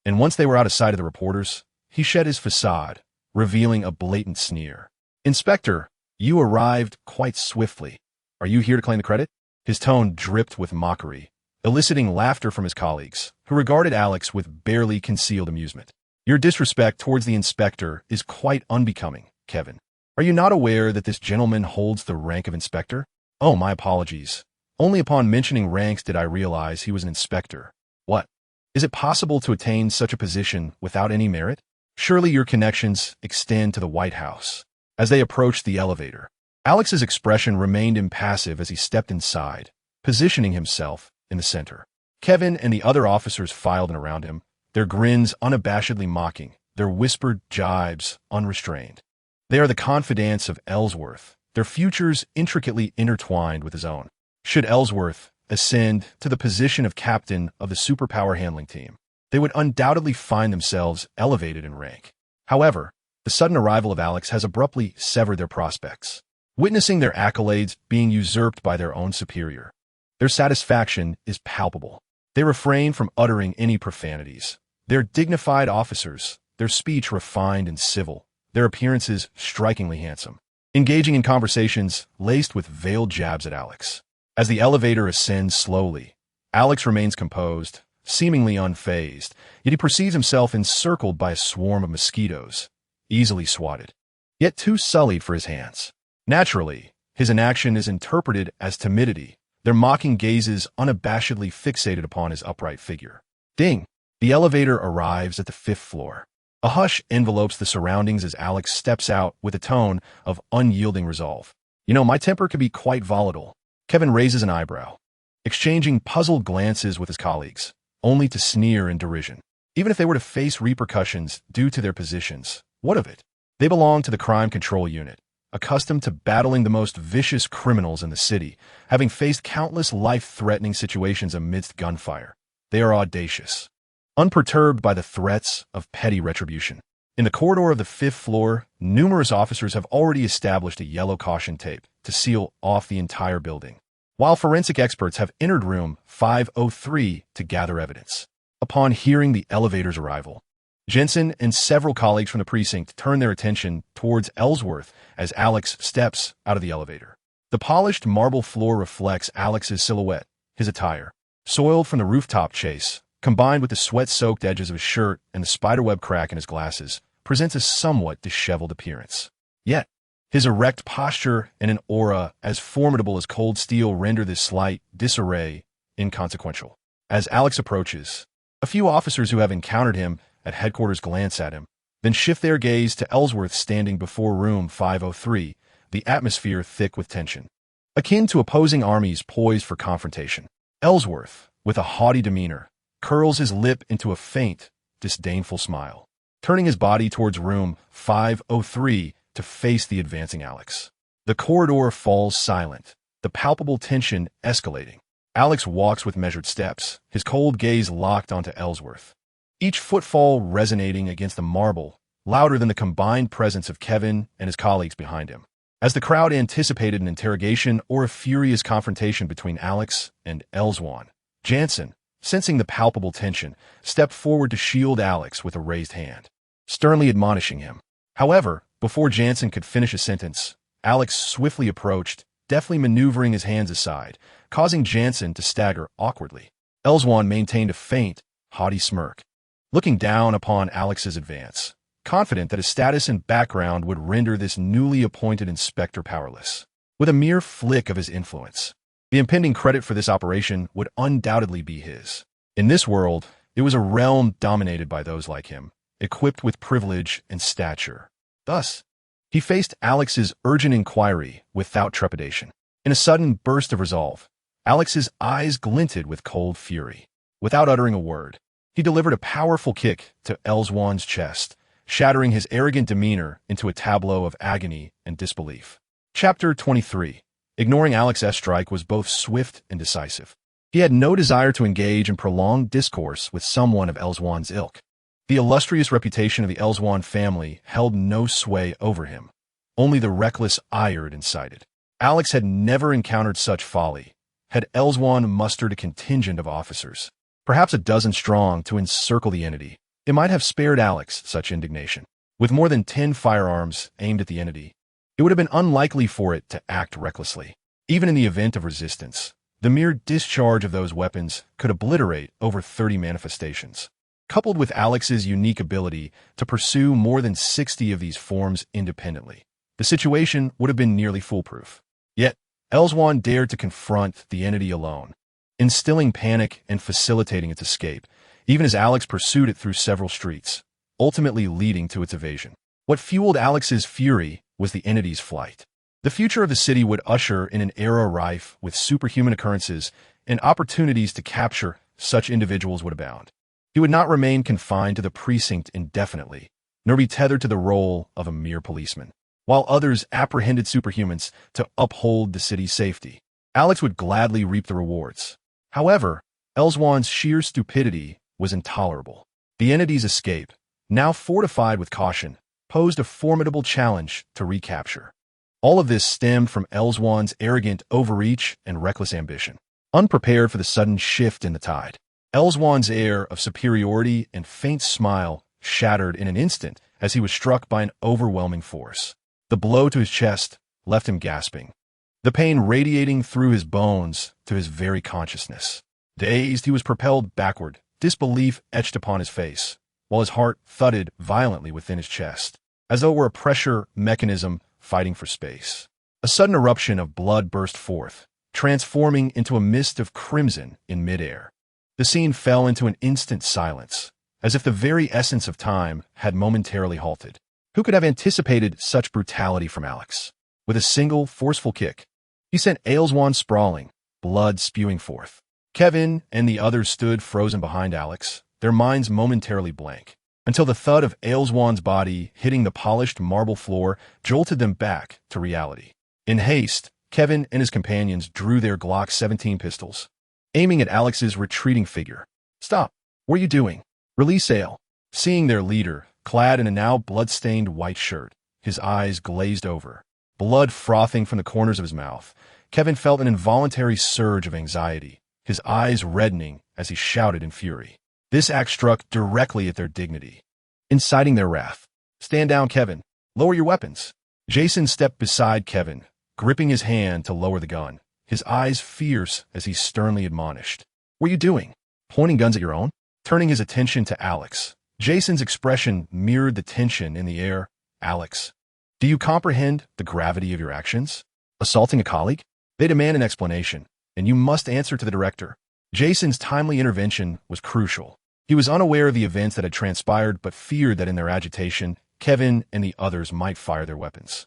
and once they were out of sight of the reporters, he shed his facade, revealing a blatant sneer. "Inspector, you arrived quite swiftly. Are you here to claim the credit?" His tone dripped with mockery, eliciting laughter from his colleagues, who regarded Alex with barely concealed amusement. "Your disrespect towards the inspector is quite unbecoming, Kevin. Are you not aware that this gentleman holds the rank of inspector?" "Oh, my apologies. Only upon mentioning ranks did I realize he was an inspector." "What? Is it possible to attain such a position without any merit? Surely your connections extend to the White House." As they approached the elevator, Alex's expression remained impassive as he stepped inside, positioning himself in the center. Kevin and the other officers filed in around him, their grins unabashedly mocking, their whispered jibes unrestrained. They are the confidants of Ellsworth, their futures intricately intertwined with his own. Should Ellsworth, ascend to the position of captain of the superpower handling team, they would undoubtedly find themselves elevated in rank. However, the sudden arrival of Alex has abruptly severed their prospects, witnessing their accolades being usurped by their own superior. Their satisfaction is palpable. They refrain from uttering any profanities. They're dignified officers, their speech refined and civil, their appearances strikingly handsome, engaging in conversations laced with veiled jabs at Alex. As the elevator ascends slowly, Alex remains composed, seemingly unfazed, yet he perceives himself encircled by a swarm of mosquitoes, easily swatted, yet too sullied for his hands. Naturally, his inaction is interpreted as timidity, their mocking gazes unabashedly fixated upon his upright figure. Ding! The elevator arrives at the 5th floor. A hush envelopes the surroundings as Alex steps out with a tone of unyielding resolve. You know, my temper can be quite volatile. Kevin raises an eyebrow, exchanging puzzled glances with his colleagues, only to sneer in derision. Even if they were to face repercussions due to their positions, what of it? They belong to the crime control unit, accustomed to battling the most vicious criminals in the city, having faced countless life-threatening situations amidst gunfire. They are audacious, unperturbed by the threats of petty retribution. In the corridor of the 5th floor, numerous officers have already established a yellow caution tape to seal off the entire building, while forensic experts have entered room 503 to gather evidence. Upon hearing the elevator's arrival, Jensen and several colleagues from the precinct turn their attention towards Ellsworth as Alex steps out of the elevator. The polished marble floor reflects Alex's silhouette, his attire, soiled from the rooftop chase, combined with the sweat-soaked edges of his shirt and the spiderweb crack in his glasses, presents a somewhat disheveled appearance. Yet, his erect posture and an aura as formidable as cold steel render this slight disarray inconsequential. As Alex approaches, a few officers who have encountered him at headquarters glance at him, then shift their gaze to Ellsworth standing before room 503, the atmosphere thick with tension, akin to opposing armies poised for confrontation. Ellsworth, with a haughty demeanor, curls his lip into a faint, disdainful smile, turning his body towards room 503 to face the advancing Alex. The corridor falls silent, the palpable tension escalating. Alex walks with measured steps, his cold gaze locked onto Ellsworth, each footfall resonating against the marble, louder than the combined presence of Kevin and his colleagues behind him. As the crowd anticipated an interrogation or a furious confrontation between Alex and Ellsworth, Jansen, sensing the palpable tension, stepped forward to shield Alex with a raised hand, sternly admonishing him. However, before Jansen could finish a sentence, Alex swiftly approached, deftly maneuvering his hands aside, causing Jansen to stagger awkwardly. Ellsworth maintained a faint, haughty smirk, looking down upon Alex's advance, confident that his status and background would render this newly appointed inspector powerless. With a mere flick of his influence, the impending credit for this operation would undoubtedly be his. In this world, it was a realm dominated by those like him, equipped with privilege and stature. Thus, he faced Alex's urgent inquiry without trepidation. In a sudden burst of resolve, Alex's eyes glinted with cold fury. Without uttering a word, he delivered a powerful kick to Ellsworth's chest, shattering his arrogant demeanor into a tableau of agony and disbelief. Chapter 23. Ignoring Alex's strike was both swift and decisive. He had no desire to engage in prolonged discourse with someone of Ellsworth's ilk. The illustrious reputation of the Ellsworth family held no sway over him. Only the reckless ire it incited. Alex had never encountered such folly. Had Ellsworth mustered a contingent of officers, perhaps a dozen strong, to encircle the entity, it might have spared Alex such indignation. With more than 10 firearms aimed at the entity, it would have been unlikely for it to act recklessly. Even in the event of resistance, the mere discharge of those weapons could obliterate over 30 manifestations. Coupled with Alex's unique ability to pursue more than 60 of these forms independently, the situation would have been nearly foolproof. Yet, Ellsworth dared to confront the entity alone, instilling panic and facilitating its escape, even as Alex pursued it through several streets, ultimately leading to its evasion. What fueled Alex's fury was the entity's flight. The future of the city would usher in an era rife with superhuman occurrences, and opportunities to capture such individuals would abound. He would not remain confined to the precinct indefinitely, nor be tethered to the role of a mere policeman, while others apprehended superhumans to uphold the city's safety. Alex would gladly reap the rewards. However, Elzwan's sheer stupidity was intolerable. The entity's escape, now fortified with caution, posed a formidable challenge to recapture. All of this stemmed from Elzwan's arrogant overreach and reckless ambition. Unprepared for the sudden shift in the tide, Elzwan's air of superiority and faint smile shattered in an instant as he was struck by an overwhelming force. The blow to his chest left him gasping, the pain radiating through his bones to his very consciousness. Dazed, he was propelled backward, disbelief etched upon his face, while his heart thudded violently within his chest, as though it were a pressure mechanism fighting for space. A sudden eruption of blood burst forth, transforming into a mist of crimson in midair. The scene fell into an instant silence, as if the very essence of time had momentarily halted. Who could have anticipated such brutality from Alex? With a single, forceful kick, he sent Elzwan sprawling, blood spewing forth. Kevin and the others stood frozen behind Alex, their minds momentarily blank, until the thud of Elzwan's body hitting the polished marble floor jolted them back to reality. In haste, Kevin and his companions drew their Glock 17 pistols, aiming at Alex's retreating figure. "Stop! What are you doing? Release Ale!" Seeing their leader, clad in a now blood-stained white shirt, his eyes glazed over, blood frothing from the corners of his mouth, Kevin felt an involuntary surge of anxiety, his eyes reddening as he shouted in fury. This act struck directly at their dignity, inciting their wrath. "Stand down, Kevin. Lower your weapons." Jason stepped beside Kevin, gripping his hand to lower the gun, his eyes fierce as he sternly admonished. "What are you doing? Pointing guns at your own?" Turning his attention to Alex, Jason's expression mirrored the tension in the air. "Alex, do you comprehend the gravity of your actions? Assaulting a colleague? They demand an explanation, and you must answer to the director." Jason's timely intervention was crucial. He was unaware of the events that had transpired, but feared that in their agitation, Kevin and the others might fire their weapons.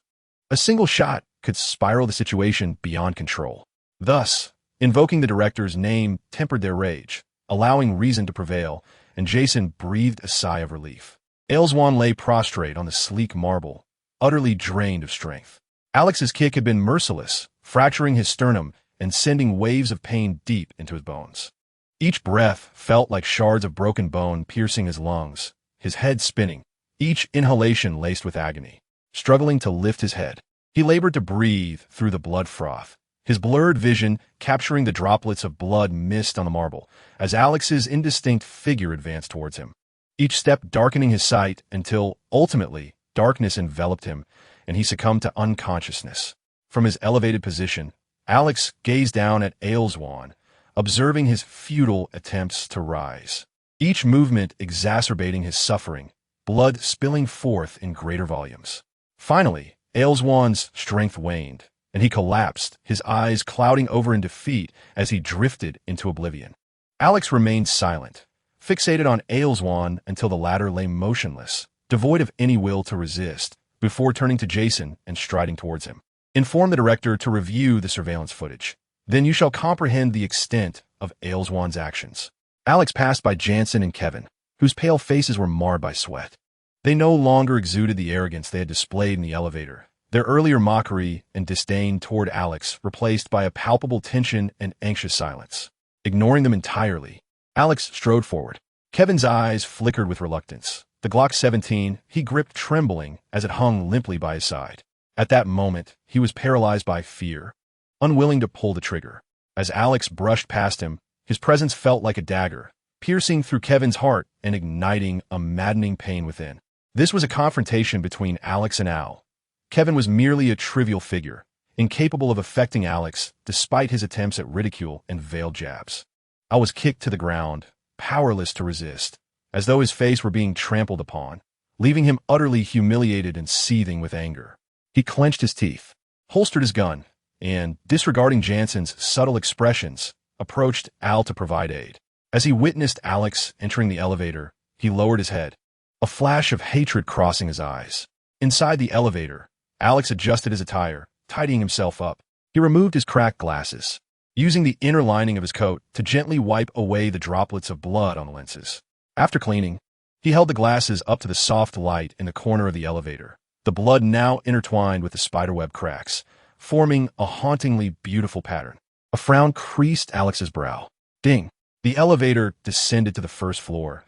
A single shot could spiral the situation beyond control. Thus, invoking the director's name tempered their rage, allowing reason to prevail, and Jason breathed a sigh of relief. Elzwan lay prostrate on the sleek marble, utterly drained of strength. Alex's kick had been merciless, fracturing his sternum and sending waves of pain deep into his bones. Each breath felt like shards of broken bone piercing his lungs, his head spinning, each inhalation laced with agony. Struggling to lift his head, he labored to breathe through the blood froth, his blurred vision capturing the droplets of blood mist on the marble as Alex's indistinct figure advanced towards him, each step darkening his sight until, ultimately, darkness enveloped him and he succumbed to unconsciousness. From his elevated position, Alex gazed down at Elzwan, observing his futile attempts to rise, each movement exacerbating his suffering, blood spilling forth in greater volumes. Finally, Elzwan's strength waned, and he collapsed, his eyes clouding over in defeat as he drifted into oblivion. Alex remained silent, fixated on Elzwan until the latter lay motionless, devoid of any will to resist, before turning to Jason and striding towards him. "Inform the director to review the surveillance footage. Then you shall comprehend the extent of Elzwan's actions." Alex passed by Jansen and Kevin, whose pale faces were marred by sweat. They no longer exuded the arrogance they had displayed in the elevator, their earlier mockery and disdain toward Alex replaced by a palpable tension and anxious silence. Ignoring them entirely, Alex strode forward. Kevin's eyes flickered with reluctance. The Glock 17 he gripped trembling as it hung limply by his side. At that moment, he was paralyzed by fear, unwilling to pull the trigger. As Alex brushed past him, his presence felt like a dagger, piercing through Kevin's heart and igniting a maddening pain within. This was a confrontation between Alex and Al. Kevin was merely a trivial figure, incapable of affecting Alex despite his attempts at ridicule and veiled jabs. Al was kicked to the ground, powerless to resist, as though his face were being trampled upon, leaving him utterly humiliated and seething with anger. He clenched his teeth, holstered his gun, and, disregarding Jansen's subtle expressions, approached Al to provide aid. As he witnessed Alex entering the elevator, he lowered his head, a flash of hatred crossing his eyes. Inside the elevator, Alex adjusted his attire, tidying himself up. He removed his cracked glasses, using the inner lining of his coat to gently wipe away the droplets of blood on the lenses. After cleaning, he held the glasses up to the soft light in the corner of the elevator, the blood now intertwined with the spiderweb cracks, forming a hauntingly beautiful pattern. A frown creased Alex's brow. Ding! The elevator descended to the first floor.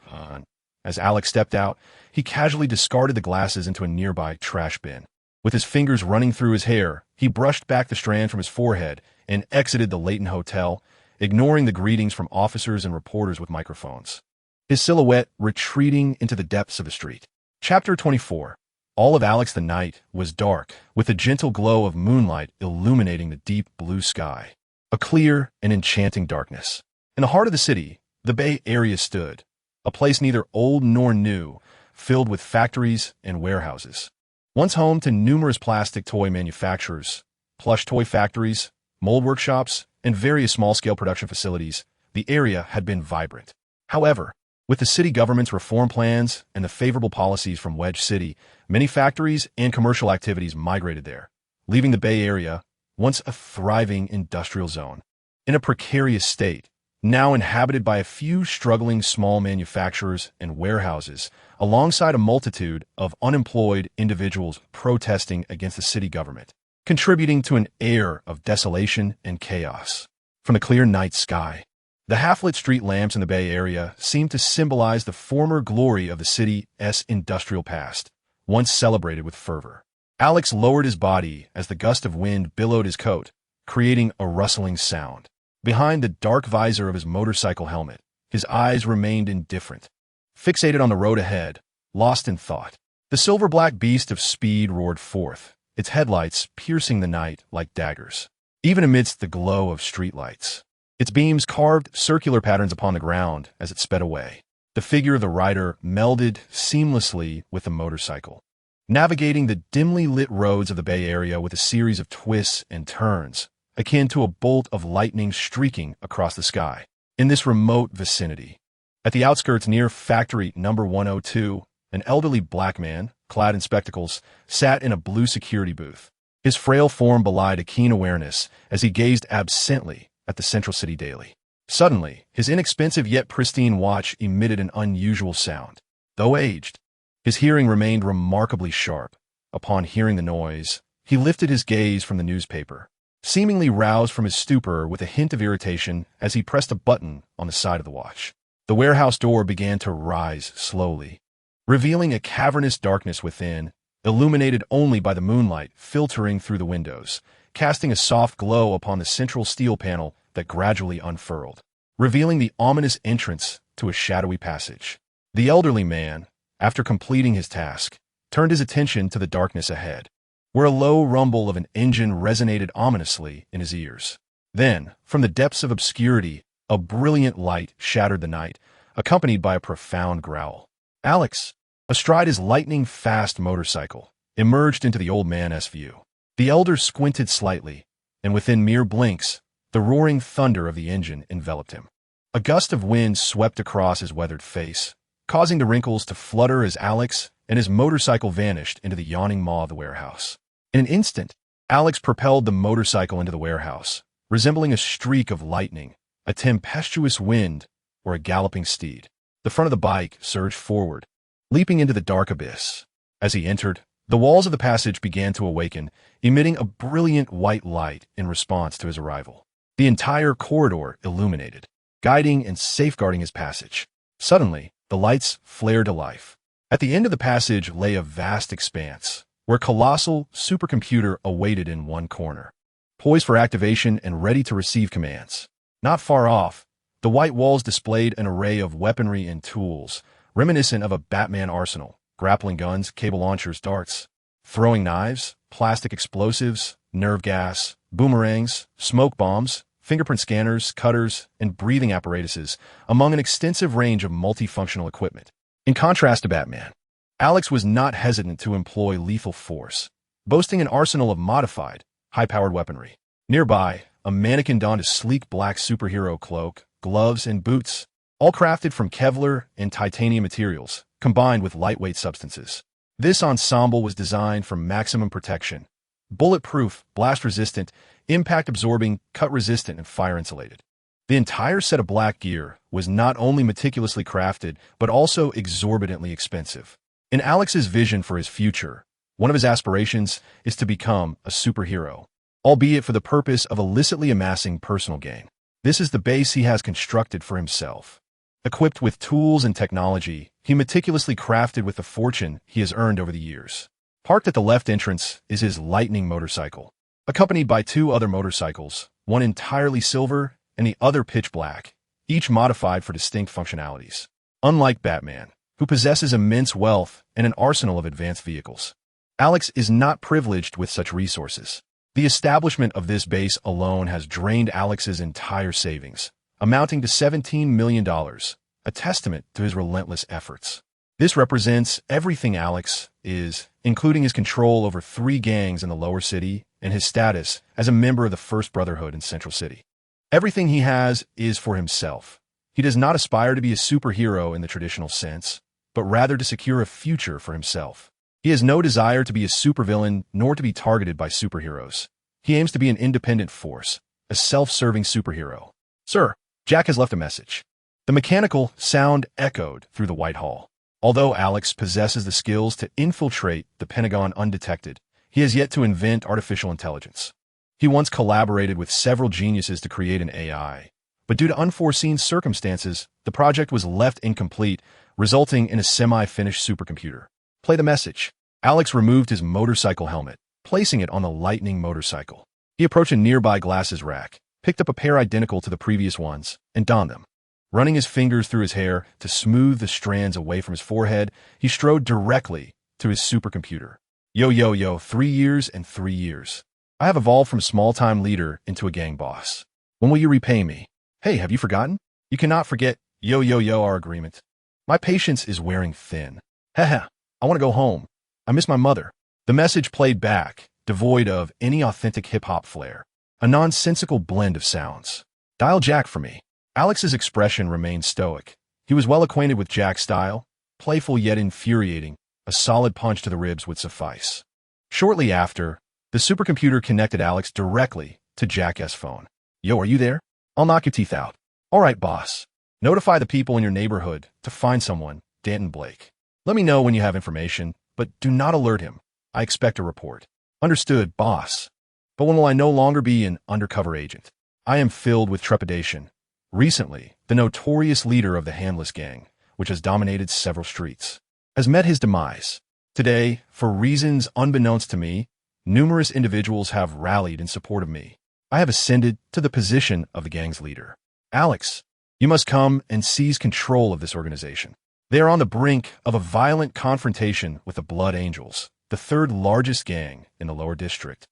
As Alex stepped out, he casually discarded the glasses into a nearby trash bin. With his fingers running through his hair, he brushed back the strand from his forehead and exited the Leighton Hotel, ignoring the greetings from officers and reporters with microphones. His silhouette retreating into the depths of the street. Chapter 24. All of Alex the night was dark, with the gentle glow of moonlight illuminating the deep blue sky. A clear and enchanting darkness. In the heart of the city, the Bay Area stood, a place neither old nor new, filled with factories and warehouses. Once home to numerous plastic toy manufacturers, plush toy factories, mold workshops, and various small-scale production facilities, the area had been vibrant. However, with the city government's reform plans and the favorable policies from Wedge City, many factories and commercial activities migrated there, leaving the Bay Area, once a thriving industrial zone, in a precarious state, now inhabited by a few struggling small manufacturers and warehouses, alongside a multitude of unemployed individuals protesting against the city government, contributing to an air of desolation and chaos. From the clear night sky, the half-lit street lamps in the Bay Area seemed to symbolize the former glory of the city's industrial past, once celebrated with fervor. Alex lowered his body as the gust of wind billowed his coat, creating a rustling sound. Behind the dark visor of his motorcycle helmet, his eyes remained indifferent, fixated on the road ahead, lost in thought. The silver-black beast of speed roared forth, its headlights piercing the night like daggers. Even amidst the glow of streetlights, its beams carved circular patterns upon the ground as it sped away. The figure of the rider melded seamlessly with the motorcycle, navigating the dimly lit roads of the Bay Area with a series of twists and turns, akin to a bolt of lightning streaking across the sky. In this remote vicinity, at the outskirts near Factory Number 102, an elderly black man, clad in spectacles, sat in a blue security booth. His frail form belied a keen awareness as he gazed absently at the Central City Daily. Suddenly, his inexpensive yet pristine watch emitted an unusual sound. Though aged, his hearing remained remarkably sharp. Upon hearing the noise, he lifted his gaze from the newspaper, seemingly roused from his stupor with a hint of irritation as he pressed a button on the side of the watch. The warehouse door began to rise slowly, revealing a cavernous darkness within, illuminated only by the moonlight filtering through the windows, casting a soft glow upon the central steel panel that gradually unfurled, revealing the ominous entrance to a shadowy passage. The elderly man, after completing his task, turned his attention to the darkness ahead, where a low rumble of an engine resonated ominously in his ears. Then, from the depths of obscurity, a brilliant light shattered the night, accompanied by a profound growl. Alex, astride his lightning-fast motorcycle, emerged into the old man's view. The elder squinted slightly, and within mere blinks, the roaring thunder of the engine enveloped him. A gust of wind swept across his weathered face, causing the wrinkles to flutter as Alex and his motorcycle vanished into the yawning maw of the warehouse. In an instant, Alex propelled the motorcycle into the warehouse, resembling a streak of lightning, a tempestuous wind, or a galloping steed. The front of the bike surged forward, leaping into the dark abyss. As he entered, the walls of the passage began to awaken, emitting a brilliant white light in response to his arrival. The entire corridor illuminated, guiding and safeguarding his passage. Suddenly, the lights flared to life. At the end of the passage lay a vast expanse, where a colossal supercomputer awaited in one corner, poised for activation and ready to receive commands. Not far off, the white walls displayed an array of weaponry and tools, reminiscent of a Batman arsenal: grappling guns, cable launchers, darts, throwing knives, plastic explosives, nerve gas, boomerangs, smoke bombs, fingerprint scanners, cutters, and breathing apparatuses, among an extensive range of multifunctional equipment. In contrast to Batman, Alex was not hesitant to employ lethal force, boasting an arsenal of modified, high-powered weaponry. Nearby, a mannequin donned a sleek black superhero cloak, gloves, and boots, all crafted from Kevlar and titanium materials, combined with lightweight substances. This ensemble was designed for maximum protection: bulletproof, blast-resistant, impact-absorbing, cut-resistant, and fire-insulated. The entire set of black gear was not only meticulously crafted, but also exorbitantly expensive. In Alex's vision for his future, one of his aspirations is to become a superhero, albeit for the purpose of illicitly amassing personal gain. This is the base he has constructed for himself. Equipped with tools and technology, he meticulously crafted with the fortune he has earned over the years. Parked at the left entrance is his lightning motorcycle, accompanied by two other motorcycles, one entirely silver and the other pitch black, each modified for distinct functionalities. Unlike Batman, who possesses immense wealth and an arsenal of advanced vehicles, Alex is not privileged with such resources. The establishment of this base alone has drained Alex's entire savings, amounting to $17 million, a testament to his relentless efforts. This represents everything Alex is, including his control over 3 gangs in the lower city and his status as a member of the First Brotherhood in Central City. Everything he has is for himself. He does not aspire to be a superhero in the traditional sense, but rather to secure a future for himself. He has no desire to be a supervillain nor to be targeted by superheroes. He aims to be an independent force, a self-serving superhero. "Sir, Jack has left a message." The mechanical sound echoed through the White Hall. Although Alex possesses the skills to infiltrate the Pentagon undetected, he has yet to invent artificial intelligence. He once collaborated with several geniuses to create an AI, but due to unforeseen circumstances, the project was left incomplete, resulting in a semi-finished supercomputer. "Play the message." Alex removed his motorcycle helmet, placing it on the lightning motorcycle. He approached a nearby glasses rack, picked up a pair identical to the previous ones, and donned them. Running his fingers through his hair to smooth the strands away from his forehead, he strode directly to his supercomputer. Yo, 3 years and 3 years. I have evolved from a small-time leader into a gang boss. When will you repay me? Hey, have you forgotten? You cannot forget, our agreement. My patience is wearing thin. Haha, I want to go home. I miss my mother. The message played back, devoid of any authentic hip-hop flair. A nonsensical blend of sounds. Dial Jack for me. Alex's expression remained stoic. He was well acquainted with Jack's style, playful yet infuriating. A solid punch to the ribs would suffice. Shortly after, the supercomputer connected Alex directly to Jack's phone. Yo, are you there? I'll knock your teeth out. All right, boss. Notify the people in your neighborhood to find someone, Danton Blake. Let me know when you have information, but do not alert him. I expect a report. Understood, boss. But when will I no longer be an undercover agent? I am filled with trepidation. Recently, the notorious leader of the Handless Gang, which has dominated several streets, has met his demise. Today, for reasons unbeknownst to me, numerous individuals have rallied in support of me. I have ascended to the position of the gang's leader. Alex, you must come and seize control of this organization. They are on the brink of a violent confrontation with the Blood Angels, the 3rd largest gang in the lower district,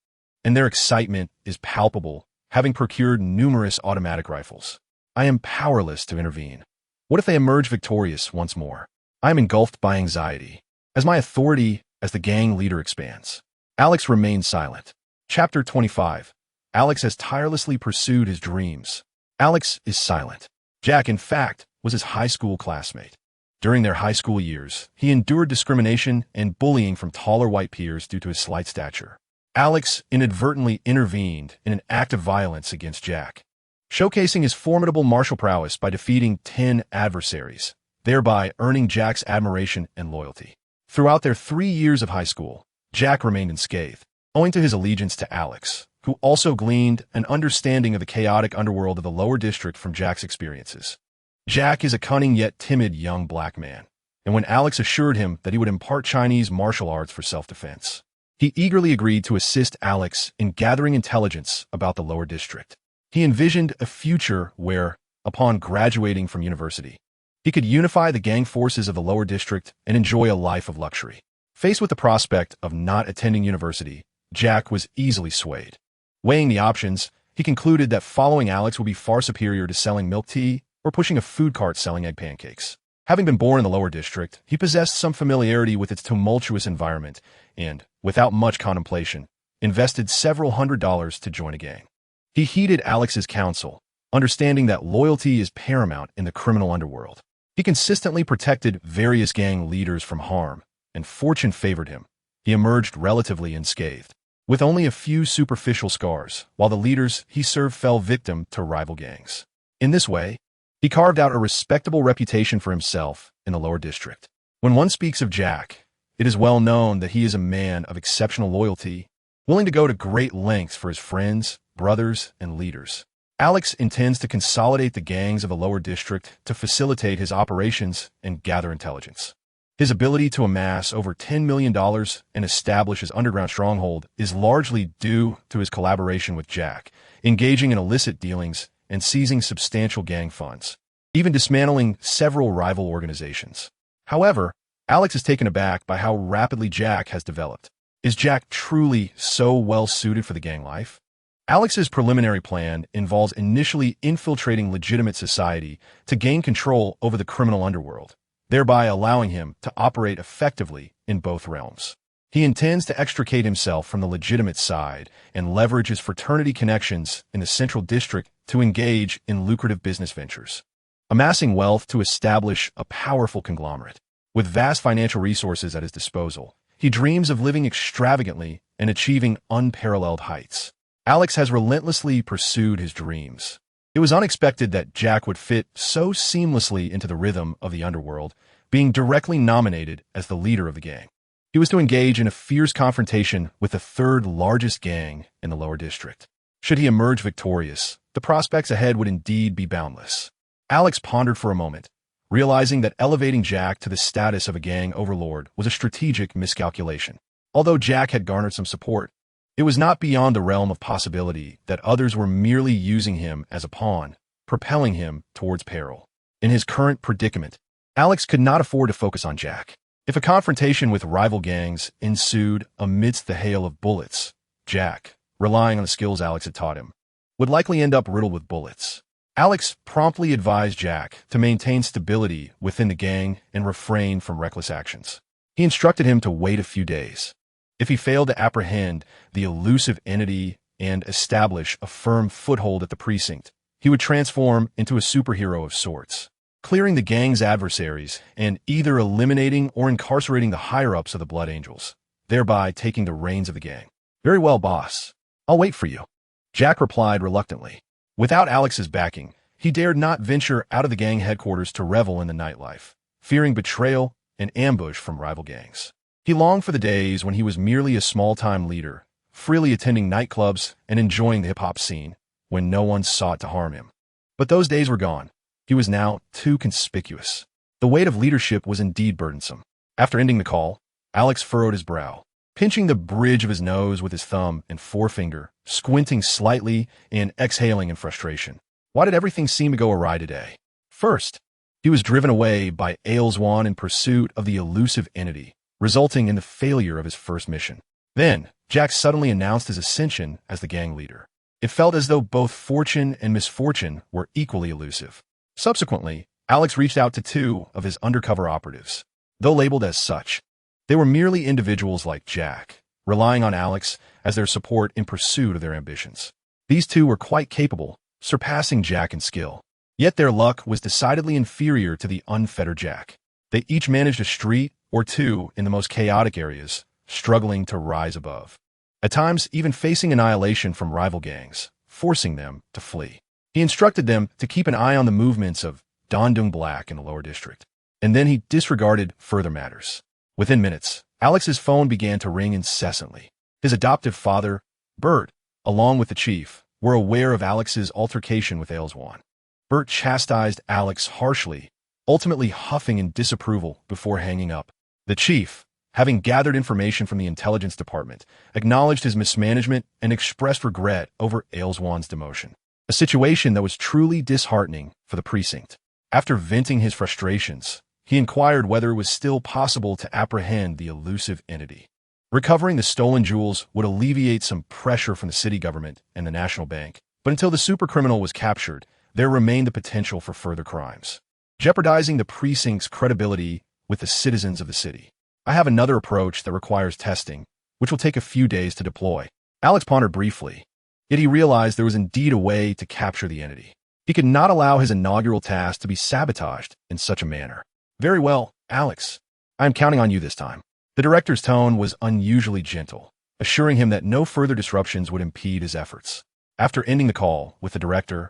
and their excitement is palpable, having procured numerous automatic rifles. I am powerless to intervene. What if they emerge victorious once more? I am engulfed by anxiety, as my authority as the gang leader expands. Alex remains silent. Chapter 25. Alex has tirelessly pursued his dreams. Alex is silent. Jack, in fact, was his high school classmate. During their high school years, he endured discrimination and bullying from taller white peers due to his slight stature. Alex inadvertently intervened in an act of violence against Jack, showcasing his formidable martial prowess by defeating 10 adversaries, thereby earning Jack's admiration and loyalty. Throughout their 3 years of high school, Jack remained unscathed, owing to his allegiance to Alex, who also gleaned an understanding of the chaotic underworld of the lower district from Jack's experiences. Jack is a cunning yet timid young black man, and when Alex assured him that he would impart Chinese martial arts for self-defense, he eagerly agreed to assist Alex in gathering intelligence about the lower district. He envisioned a future where, upon graduating from university, he could unify the gang forces of the lower district and enjoy a life of luxury. Faced with the prospect of not attending university, Jack was easily swayed. Weighing the options, he concluded that following Alex would be far superior to selling milk tea or pushing a food cart selling egg pancakes. Having been born in the lower district, he possessed some familiarity with its tumultuous environment and, without much contemplation, invested several $100s to join a gang. He heeded Alex's counsel, understanding that loyalty is paramount in the criminal underworld. He consistently protected various gang leaders from harm, and fortune favored him. He emerged relatively unscathed, with only a few superficial scars, while the leaders he served fell victim to rival gangs. In this way, he carved out a respectable reputation for himself in the lower district. When one speaks of Jack, it is well known that he is a man of exceptional loyalty, willing to go to great lengths for his friends, brothers, and leaders. Alex intends to consolidate the gangs of a lower district to facilitate his operations and gather intelligence. His ability to amass over $10 million and establish his underground stronghold is largely due to his collaboration with Jack, engaging in illicit dealings and seizing substantial gang funds, even dismantling several rival organizations. However, Alex is taken aback by how rapidly Jack has developed. Is Jack truly so well suited for the gang life? Alex's preliminary plan involves initially infiltrating legitimate society to gain control over the criminal underworld, thereby allowing him to operate effectively in both realms. He intends to extricate himself from the legitimate side and leverage his fraternity connections in the Central District to engage in lucrative business ventures, amassing wealth to establish a powerful conglomerate. With vast financial resources at his disposal, he dreams of living extravagantly and achieving unparalleled heights. Alex has relentlessly pursued his dreams. It was unexpected that Jack would fit so seamlessly into the rhythm of the underworld, being directly nominated as the leader of the gang. He was to engage in a fierce confrontation with the third largest gang in the lower district. Should he emerge victorious, the prospects ahead would indeed be boundless. Alex pondered for a moment, realizing that elevating Jack to the status of a gang overlord was a strategic miscalculation. Although Jack had garnered some support, it was not beyond the realm of possibility that others were merely using him as a pawn, propelling him towards peril. In his current predicament, Alex could not afford to focus on Jack. If a confrontation with rival gangs ensued amidst the hail of bullets, Jack, relying on the skills Alex had taught him, would likely end up riddled with bullets. Alex promptly advised Jack to maintain stability within the gang and refrain from reckless actions. He instructed him to wait a few days. If he failed to apprehend the elusive entity and establish a firm foothold at the precinct, he would transform into a superhero of sorts, clearing the gang's adversaries and either eliminating or incarcerating the higher-ups of the Blood Angels, thereby taking the reins of the gang. "Very well, boss. I'll wait for you," Jack replied reluctantly. Without Alex's backing, he dared not venture out of the gang headquarters to revel in the nightlife, fearing betrayal and ambush from rival gangs. He longed for the days when he was merely a small-time leader, freely attending nightclubs and enjoying the hip-hop scene, when no one sought to harm him. But those days were gone. He was now too conspicuous. The weight of leadership was indeed burdensome. After ending the call, Alex furrowed his brow, pinching the bridge of his nose with his thumb and forefinger, squinting slightly and exhaling in frustration. Why did everything seem to go awry today? First, he was driven away by Ailswan in pursuit of the elusive entity, resulting in the failure of his first mission. Then, Jack suddenly announced his ascension as the gang leader. It felt as though both fortune and misfortune were equally elusive. Subsequently, Alex reached out to two of his undercover operatives. Though labeled as such, they were merely individuals like Jack, relying on Alex as their support in pursuit of their ambitions. These two were quite capable, surpassing Jack in skill. Yet their luck was decidedly inferior to the unfettered Jack. They each managed a street or two in the most chaotic areas, struggling to rise above. At times, even facing annihilation from rival gangs, forcing them to flee. He instructed them to keep an eye on the movements of Dondung Black in the lower district, and then he disregarded further matters. Within minutes, Alex's phone began to ring incessantly. His adoptive father, Bert, along with the chief, were aware of Alex's altercation with Ailswan. Bert chastised Alex harshly, ultimately huffing in disapproval before hanging up. The chief, having gathered information from the intelligence department, acknowledged his mismanagement and expressed regret over Ailswan's demotion, a situation that was truly disheartening for the precinct. After venting his frustrations, he inquired whether it was still possible to apprehend the elusive entity. Recovering the stolen jewels would alleviate some pressure from the city government and the National Bank, but until the supercriminal was captured, there remained the potential for further crimes, jeopardizing the precinct's credibility with the citizens of the city. "I have another approach that requires testing, which will take a few days to deploy." Alex pondered briefly, yet he realized there was indeed a way to capture the entity. He could not allow his inaugural task to be sabotaged in such a manner. "Very well, Alex. I am counting on you this time." The director's tone was unusually gentle, assuring him that no further disruptions would impede his efforts. After ending the call with the director,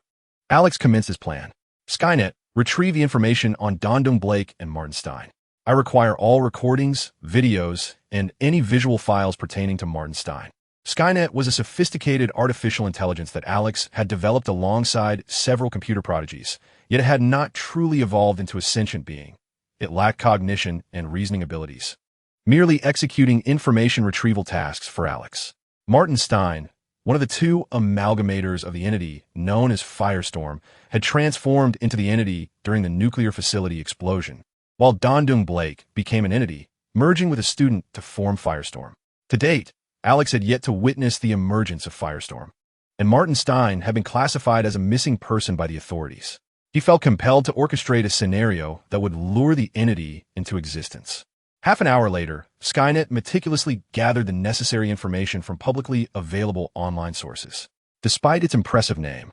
Alex commenced his plan. "Skynet, retrieve the information on Dondung Blake and Martinstein. I require all recordings, videos, and any visual files pertaining to Martinstein. Skynet was a sophisticated artificial intelligence that Alex had developed alongside several computer prodigies, yet it had not truly evolved into a sentient being. It lacked cognition and reasoning abilities, merely executing information retrieval tasks for Alex. Martin Stein, one of the two amalgamators of the entity known as Firestorm, had transformed into the entity during the nuclear facility explosion, while Dondung Blake became an entity, merging with a student to form Firestorm. To date, Alex had yet to witness the emergence of Firestorm, and Martin Stein had been classified as a missing person by the authorities. He felt compelled to orchestrate a scenario that would lure the entity into existence. Half an hour later, Skynet meticulously gathered the necessary information from publicly available online sources. Despite its impressive name,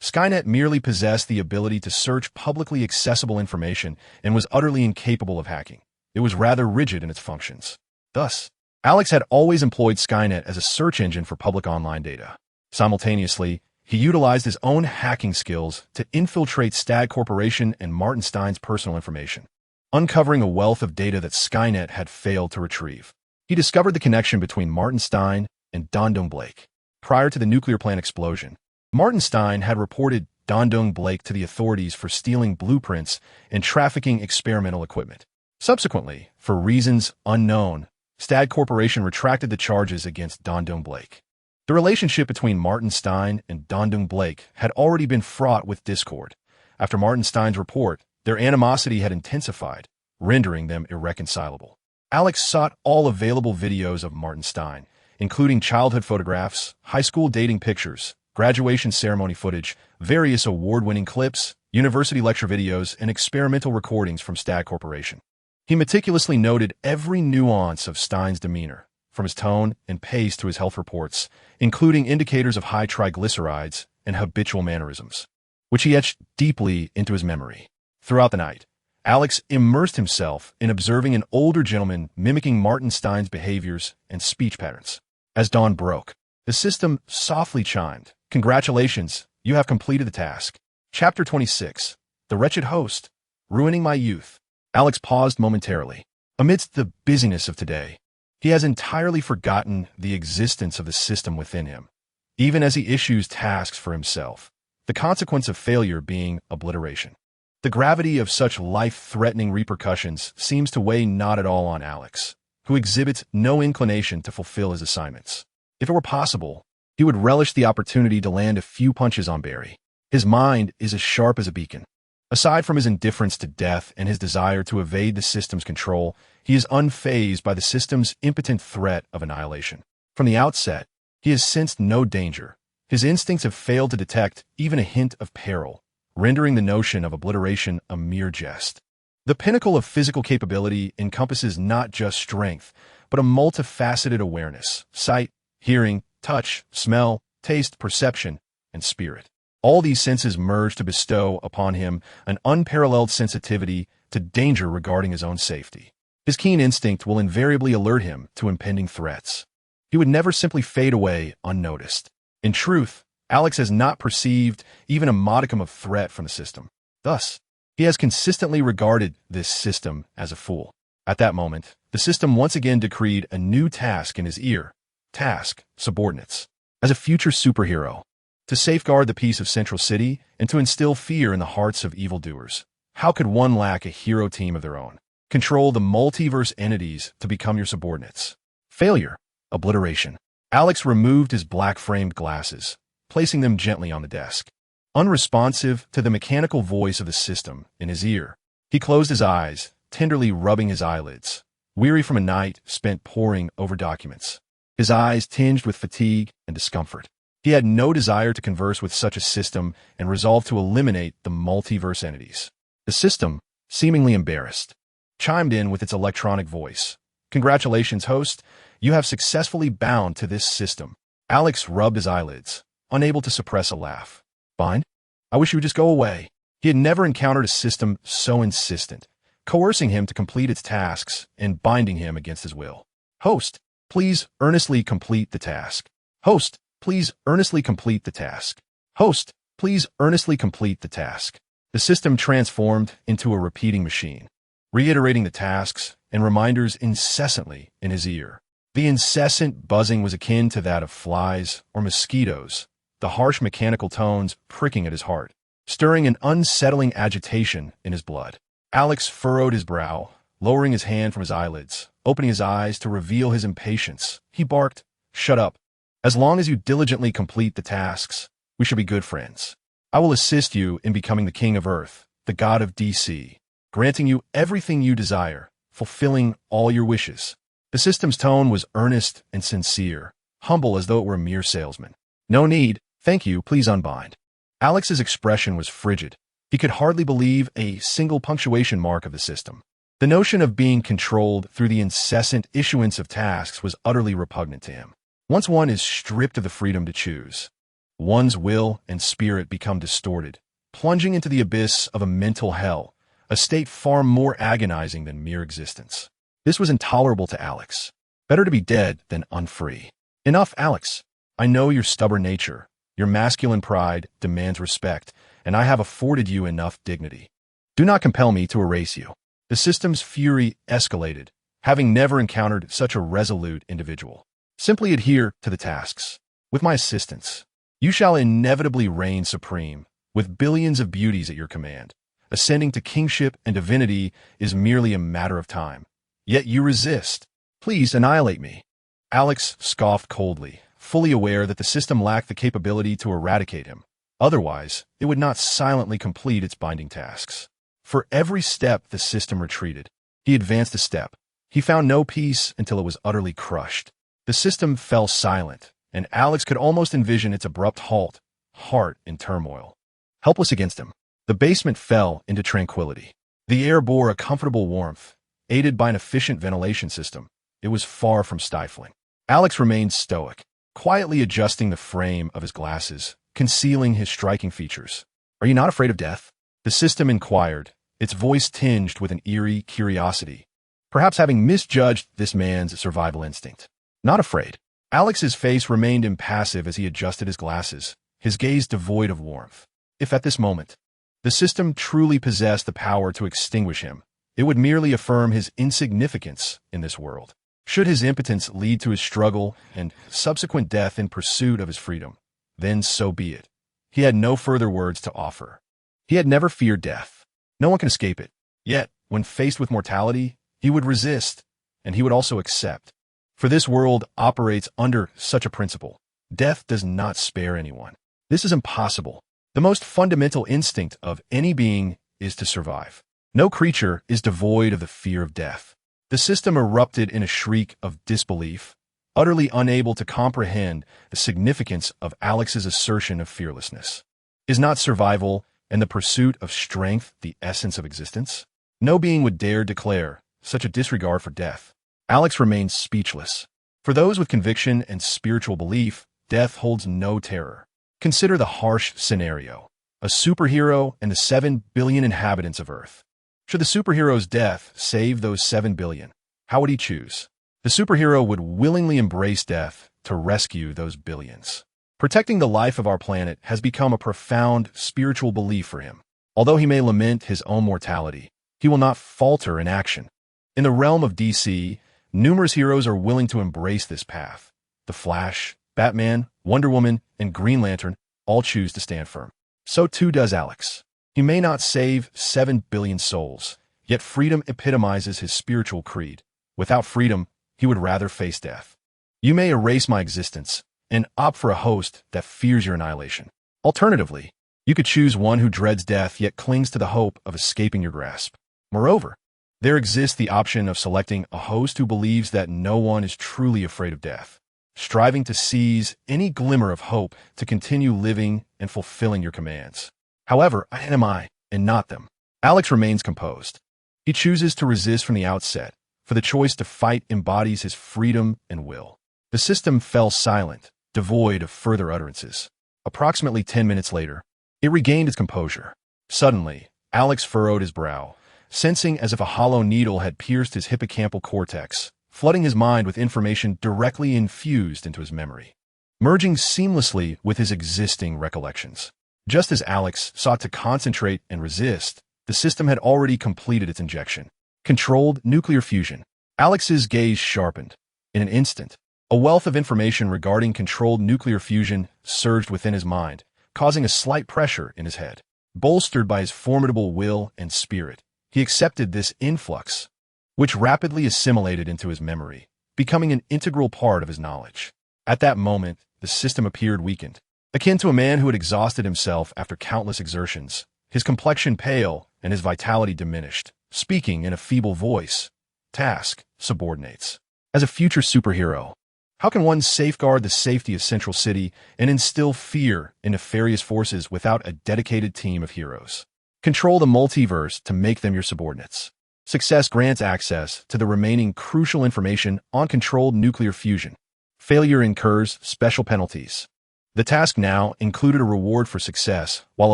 Skynet merely possessed the ability to search publicly accessible information and was utterly incapable of hacking. It was rather rigid in its functions. Thus, Alex had always employed Skynet as a search engine for public online data. Simultaneously, he utilized his own hacking skills to infiltrate Stag Corporation and Martin Stein's personal information, uncovering a wealth of data that Skynet had failed to retrieve. He discovered the connection between Martin Stein and Dondung Blake. Prior to the nuclear plant explosion, Martin Stein had reported Dondung Blake to the authorities for stealing blueprints and trafficking experimental equipment. Subsequently, for reasons unknown, Stag Corporation retracted the charges against Dondung Blake. The relationship between Martin Stein and Dondung Blake had already been fraught with discord. After Martin Stein's report, their animosity had intensified, rendering them irreconcilable. Alex sought all available videos of Martin Stein, including childhood photographs, high school dating pictures, graduation ceremony footage, various award-winning clips, university lecture videos, and experimental recordings from Stag Corporation. He meticulously noted every nuance of Stein's demeanor, from his tone and pace to his health reports, including indicators of high triglycerides and habitual mannerisms, which he etched deeply into his memory. Throughout the night, Alex immersed himself in observing an older gentleman mimicking Martin Stein's behaviors and speech patterns. As dawn broke, the system softly chimed, "Congratulations, you have completed the task." Chapter 26, The Wretched Host, Ruining My Youth. Alex paused momentarily. Amidst the busyness of today, he has entirely forgotten the existence of the system within him, even as he issues tasks for himself, the consequence of failure being obliteration. The gravity of such life-threatening repercussions seems to weigh not at all on Alex, who exhibits no inclination to fulfill his assignments. If it were possible, he would relish the opportunity to land a few punches on Barry. His mind is as sharp as a beacon. Aside from his indifference to death and his desire to evade the system's control, he is unfazed by the system's impotent threat of annihilation. From the outset, he has sensed no danger. His instincts have failed to detect even a hint of peril, rendering the notion of obliteration a mere jest. The pinnacle of physical capability encompasses not just strength, but a multifaceted awareness: sight, hearing, touch, smell, taste, perception, and spirit. All these senses merge to bestow upon him an unparalleled sensitivity to danger regarding his own safety. His keen instinct will invariably alert him to impending threats. He would never simply fade away unnoticed. In truth, Alex has not perceived even a modicum of threat from the system. Thus, he has consistently regarded this system as a fool. At that moment, the system once again decreed a new task in his ear. Task: subordinates. As a future superhero, to safeguard the peace of Central City and to instill fear in the hearts of evildoers, how could one lack a hero team of their own? Control the multiverse entities to become your subordinates. Failure. Obliteration. Alex removed his black-framed glasses, placing them gently on the desk. Unresponsive to the mechanical voice of the system in his ear, he closed his eyes, tenderly rubbing his eyelids, weary from a night spent poring over documents. His eyes tinged with fatigue and discomfort. He had no desire to converse with such a system and resolved to eliminate the multiverse entities. The system, seemingly embarrassed, chimed in with its electronic voice. "Congratulations, host. You have successfully bound to this system." Alex rubbed his eyelids, unable to suppress a laugh. "Bind? I wish you would just go away." He had never encountered a system so insistent, coercing him to complete its tasks and binding him against his will. "Host, please earnestly complete the task." "Host, please earnestly complete the task." "Host, please earnestly complete the task." The system transformed into a repeating machine, reiterating the tasks and reminders incessantly in his ear. The incessant buzzing was akin to that of flies or mosquitoes, the harsh mechanical tones pricking at his heart, stirring an unsettling agitation in his blood. Alex furrowed his brow, lowering his hand from his eyelids, opening his eyes to reveal his impatience. He barked, "Shut up. As long as you diligently complete the tasks, we shall be good friends. I will assist you in becoming the king of Earth, the god of DC, granting you everything you desire, fulfilling all your wishes." The system's tone was earnest and sincere, humble as though it were a mere salesman. "No need, thank you, please unbind." Alex's expression was frigid. He could hardly believe a single punctuation mark of the system. The notion of being controlled through the incessant issuance of tasks was utterly repugnant to him. Once one is stripped of the freedom to choose, one's will and spirit become distorted, plunging into the abyss of a mental hell, a state far more agonizing than mere existence. This was intolerable to Alex. Better to be dead than unfree. "Enough, Alex. I know your stubborn nature. Your masculine pride demands respect, and I have afforded you enough dignity. Do not compel me to erase you." The system's fury escalated, having never encountered such a resolute individual. "Simply adhere to the tasks. With my assistance, you shall inevitably reign supreme, with billions of beauties at your command. Ascending to kingship and divinity is merely a matter of time. Yet you resist. Please annihilate me." Alex scoffed coldly, fully aware that the system lacked the capability to eradicate him. Otherwise, it would not silently complete its binding tasks. For every step the system retreated. He advanced a step. He found no peace until it was utterly crushed. The system fell silent, and Alex could almost envision its abrupt halt, heart in turmoil. Helpless against him, the basement fell into tranquility. The air bore a comfortable warmth, aided by an efficient ventilation system. It was far from stifling. Alex remained stoic, quietly adjusting the frame of his glasses, concealing his striking features. "Are you not afraid of death?" the system inquired, its voice tinged with an eerie curiosity, perhaps having misjudged this man's survival instinct. "Not afraid." Alex's face remained impassive as he adjusted his glasses, his gaze devoid of warmth. If at this moment the system truly possessed the power to extinguish him, it would merely affirm his insignificance in this world. Should his impotence lead to his struggle and subsequent death in pursuit of his freedom, then so be it. He had no further words to offer. He had never feared death. No one can escape it. Yet, when faced with mortality, he would resist, and he would also accept. For this world operates under such a principle. Death does not spare anyone. This is impossible. The most fundamental instinct of any being is to survive. No creature is devoid of the fear of death. The system erupted in a shriek of disbelief, utterly unable to comprehend the significance of Alex's assertion of fearlessness. Is not survival and the pursuit of strength the essence of existence? No being would dare declare such a disregard for death. Alex remained speechless. For those with conviction and spiritual belief, death holds no terror. Consider the harsh scenario: a superhero and the 7 billion inhabitants of Earth. Should the superhero's death save those 7 billion, how would he choose? The superhero would willingly embrace death to rescue those billions. Protecting the life of our planet has become a profound spiritual belief for him. Although he may lament his own mortality, he will not falter in action. In the realm of DC, numerous heroes are willing to embrace this path. The Flash, Batman, Wonder Woman, and Green Lantern all choose to stand firm. So too does Alex. He may not save 7 billion souls, yet freedom epitomizes his spiritual creed. Without freedom, he would rather face death. You may erase my existence and opt for a host that fears your annihilation. Alternatively, you could choose one who dreads death yet clings to the hope of escaping your grasp. Moreover, there exists the option of selecting a host who believes that no one is truly afraid of death, striving to seize any glimmer of hope to continue living and fulfilling your commands. However, I am I, and not them. Alex remains composed. He chooses to resist from the outset, for the choice to fight embodies his freedom and will. The system fell silent, devoid of further utterances. Approximately 10 minutes later, it regained its composure. Suddenly, Alex furrowed his brow, sensing as if a hollow needle had pierced his hippocampal cortex, flooding his mind with information directly infused into his memory, merging seamlessly with his existing recollections. Just as Alex sought to concentrate and resist, the system had already completed its injection. Controlled nuclear fusion. Alex's gaze sharpened. In an instant, a wealth of information regarding controlled nuclear fusion surged within his mind, causing a slight pressure in his head. Bolstered by his formidable will and spirit, he accepted this influx, which rapidly assimilated into his memory, becoming an integral part of his knowledge. At that moment, the system appeared weakened. Akin to a man who had exhausted himself after countless exertions, his complexion pale and his vitality diminished, speaking in a feeble voice. Task subordinates. As a future superhero, how can one safeguard the safety of Central City and instill fear in nefarious forces without a dedicated team of heroes? Control the multiverse to make them your subordinates. Success grants access to the remaining crucial information on controlled nuclear fusion. Failure incurs special penalties. The task now included a reward for success while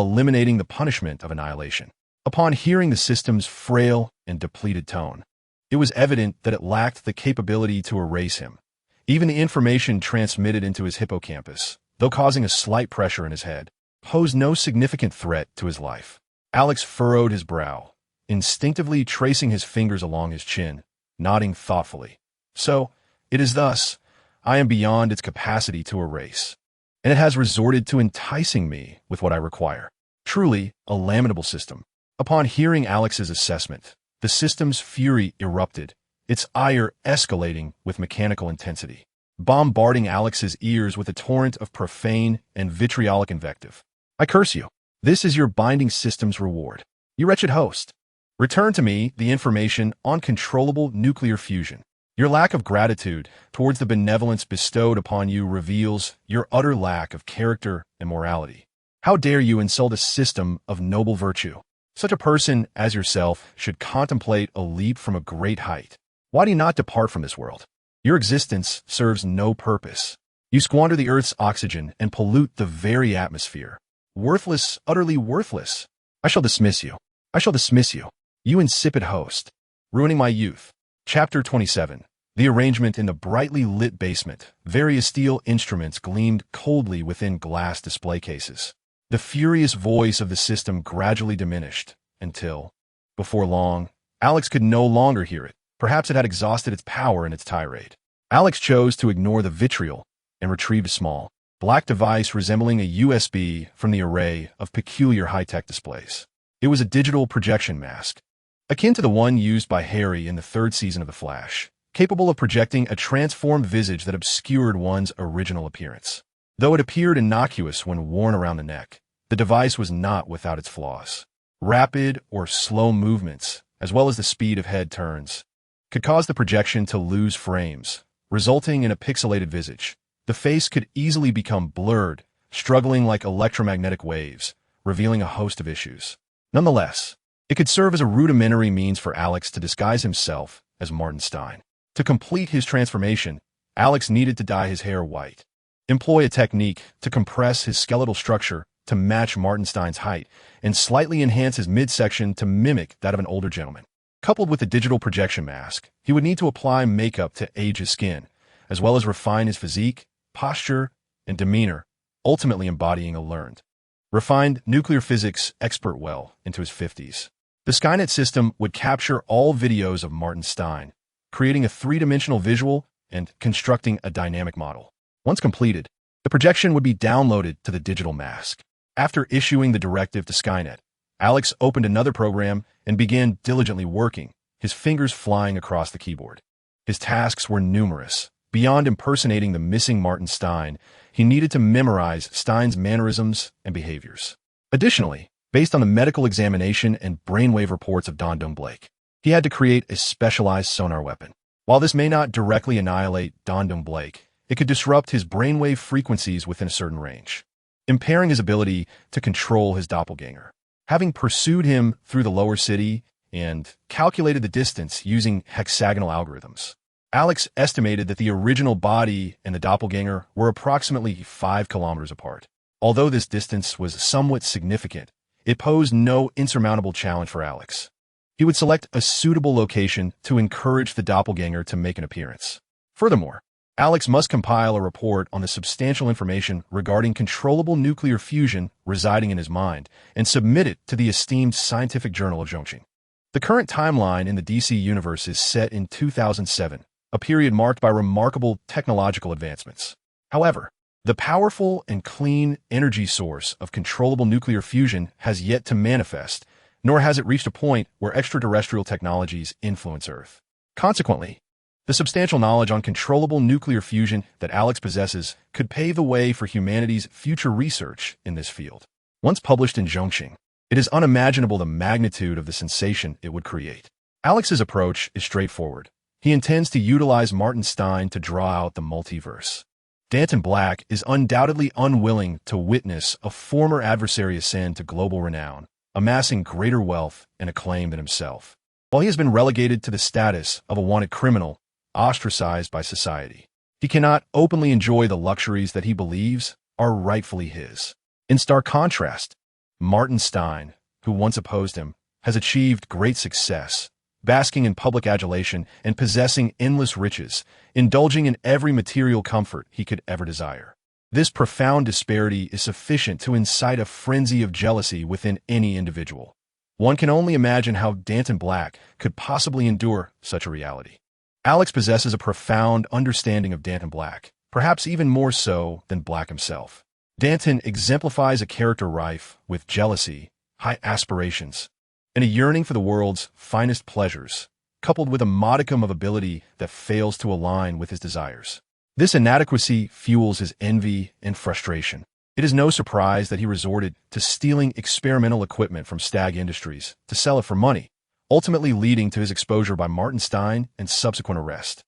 eliminating the punishment of annihilation. Upon hearing the system's frail and depleted tone, it was evident that it lacked the capability to erase him. Even the information transmitted into his hippocampus, though causing a slight pressure in his head, posed no significant threat to his life. Alex furrowed his brow, instinctively tracing his fingers along his chin, nodding thoughtfully. So, it is thus, I am beyond its capacity to erase, and it has resorted to enticing me with what I require. Truly, a lamentable system. Upon hearing Alex's assessment, the system's fury erupted, its ire escalating with mechanical intensity, bombarding Alex's ears with a torrent of profane and vitriolic invective. I curse you. This is your binding system's reward. You wretched host. Return to me the information on controllable nuclear fusion. Your lack of gratitude towards the benevolence bestowed upon you reveals your utter lack of character and morality. How dare you insult a system of noble virtue? Such a person as yourself should contemplate a leap from a great height. Why do you not depart from this world? Your existence serves no purpose. You squander the Earth's oxygen and pollute the very atmosphere. Worthless, utterly worthless. I shall dismiss you. I shall dismiss you. You insipid host. Ruining my youth. Chapter 27. The arrangement in the brightly lit basement. Various steel instruments gleamed coldly within glass display cases. The furious voice of the system gradually diminished until, before long, Alex could no longer hear it. Perhaps it had exhausted its power in its tirade. Alex chose to ignore the vitriol and retrieved a small, black device resembling a USB from the array of peculiar high-tech displays. It was a digital projection mask, akin to the one used by Harry in the third season of The Flash, capable of projecting a transformed visage that obscured one's original appearance. Though it appeared innocuous when worn around the neck, the device was not without its flaws. Rapid or slow movements, as well as the speed of head turns, could cause the projection to lose frames, resulting in a pixelated visage. The face could easily become blurred, struggling like electromagnetic waves, revealing a host of issues. Nonetheless, it could serve as a rudimentary means for Alex to disguise himself as Martin Stein. To complete his transformation, Alex needed to dye his hair white, employ a technique to compress his skeletal structure to match Martin Stein's height, and slightly enhance his midsection to mimic that of an older gentleman. Coupled with the digital projection mask, he would need to apply makeup to age his skin, as well as refine his physique, posture, and demeanor, ultimately embodying a learned, refined nuclear physics expert well into his 50s. The Skynet system would capture all videos of Martin Stein, creating a three-dimensional visual and constructing a dynamic model. Once completed, the projection would be downloaded to the digital mask. After issuing the directive to Skynet, Alex opened another program and began diligently working, his fingers flying across the keyboard. His tasks were numerous. Beyond impersonating the missing Martin Stein, he needed to memorize Stein's mannerisms and behaviors. Additionally, based on the medical examination and brainwave reports of Don Blake, he had to create a specialized sonar weapon. While this may not directly annihilate Don Blake, it could disrupt his brainwave frequencies within a certain range, impairing his ability to control his doppelganger. Having pursued him through the lower city and calculated the distance using hexagonal algorithms, Alex estimated that the original body and the doppelganger were approximately 5 kilometers apart. Although this distance was somewhat significant, it posed no insurmountable challenge for Alex. He would select a suitable location to encourage the doppelganger to make an appearance. Furthermore, Alex must compile a report on the substantial information regarding controllable nuclear fusion residing in his mind and submit it to the esteemed Scientific Journal of Zhongqing. The current timeline in the DC universe is set in 2007, a period marked by remarkable technological advancements. However, the powerful and clean energy source of controllable nuclear fusion has yet to manifest, nor has it reached a point where extraterrestrial technologies influence Earth. Consequently, the substantial knowledge on controllable nuclear fusion that Alex possesses could pave the way for humanity's future research in this field. Once published in Zhongxing, it is unimaginable the magnitude of the sensation it would create. Alex's approach is straightforward. He intends to utilize Martin Stein to draw out the multiverse. Danton Black is undoubtedly unwilling to witness a former adversary ascend to global renown, amassing greater wealth and acclaim than himself. While he has been relegated to the status of a wanted criminal, ostracized by society, he cannot openly enjoy the luxuries that he believes are rightfully his. In stark contrast, Martin Stein, who once opposed him, has achieved great success, basking in public adulation and possessing endless riches, indulging in every material comfort he could ever desire. This profound disparity is sufficient to incite a frenzy of jealousy within any individual. One can only imagine how Danton Black could possibly endure such a reality. Alex possesses a profound understanding of Danton Black, perhaps even more so than Black himself. Danton exemplifies a character rife with jealousy, high aspirations, and a yearning for the world's finest pleasures, coupled with a modicum of ability that fails to align with his desires. This inadequacy fuels his envy and frustration. It is no surprise that he resorted to stealing experimental equipment from Stag Industries to sell it for money, ultimately leading to his exposure by Martin Stein and subsequent arrest.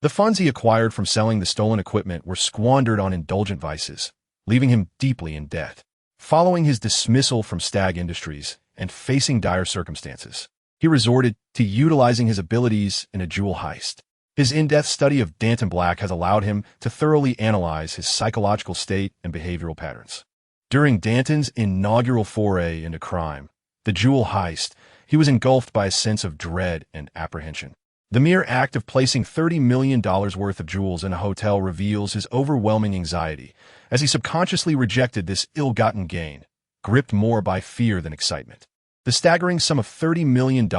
The funds he acquired from selling the stolen equipment were squandered on indulgent vices, leaving him deeply in debt. Following his dismissal from Stag Industries and facing dire circumstances, he resorted to utilizing his abilities in a jewel heist. His in-depth study of Danton Black has allowed him to thoroughly analyze his psychological state and behavioral patterns. During Danton's inaugural foray into crime, the jewel heist, he was engulfed by a sense of dread and apprehension. The mere act of placing $30 million worth of jewels in a hotel reveals his overwhelming anxiety, as he subconsciously rejected this ill-gotten gain, gripped more by fear than excitement. The staggering sum of $30 million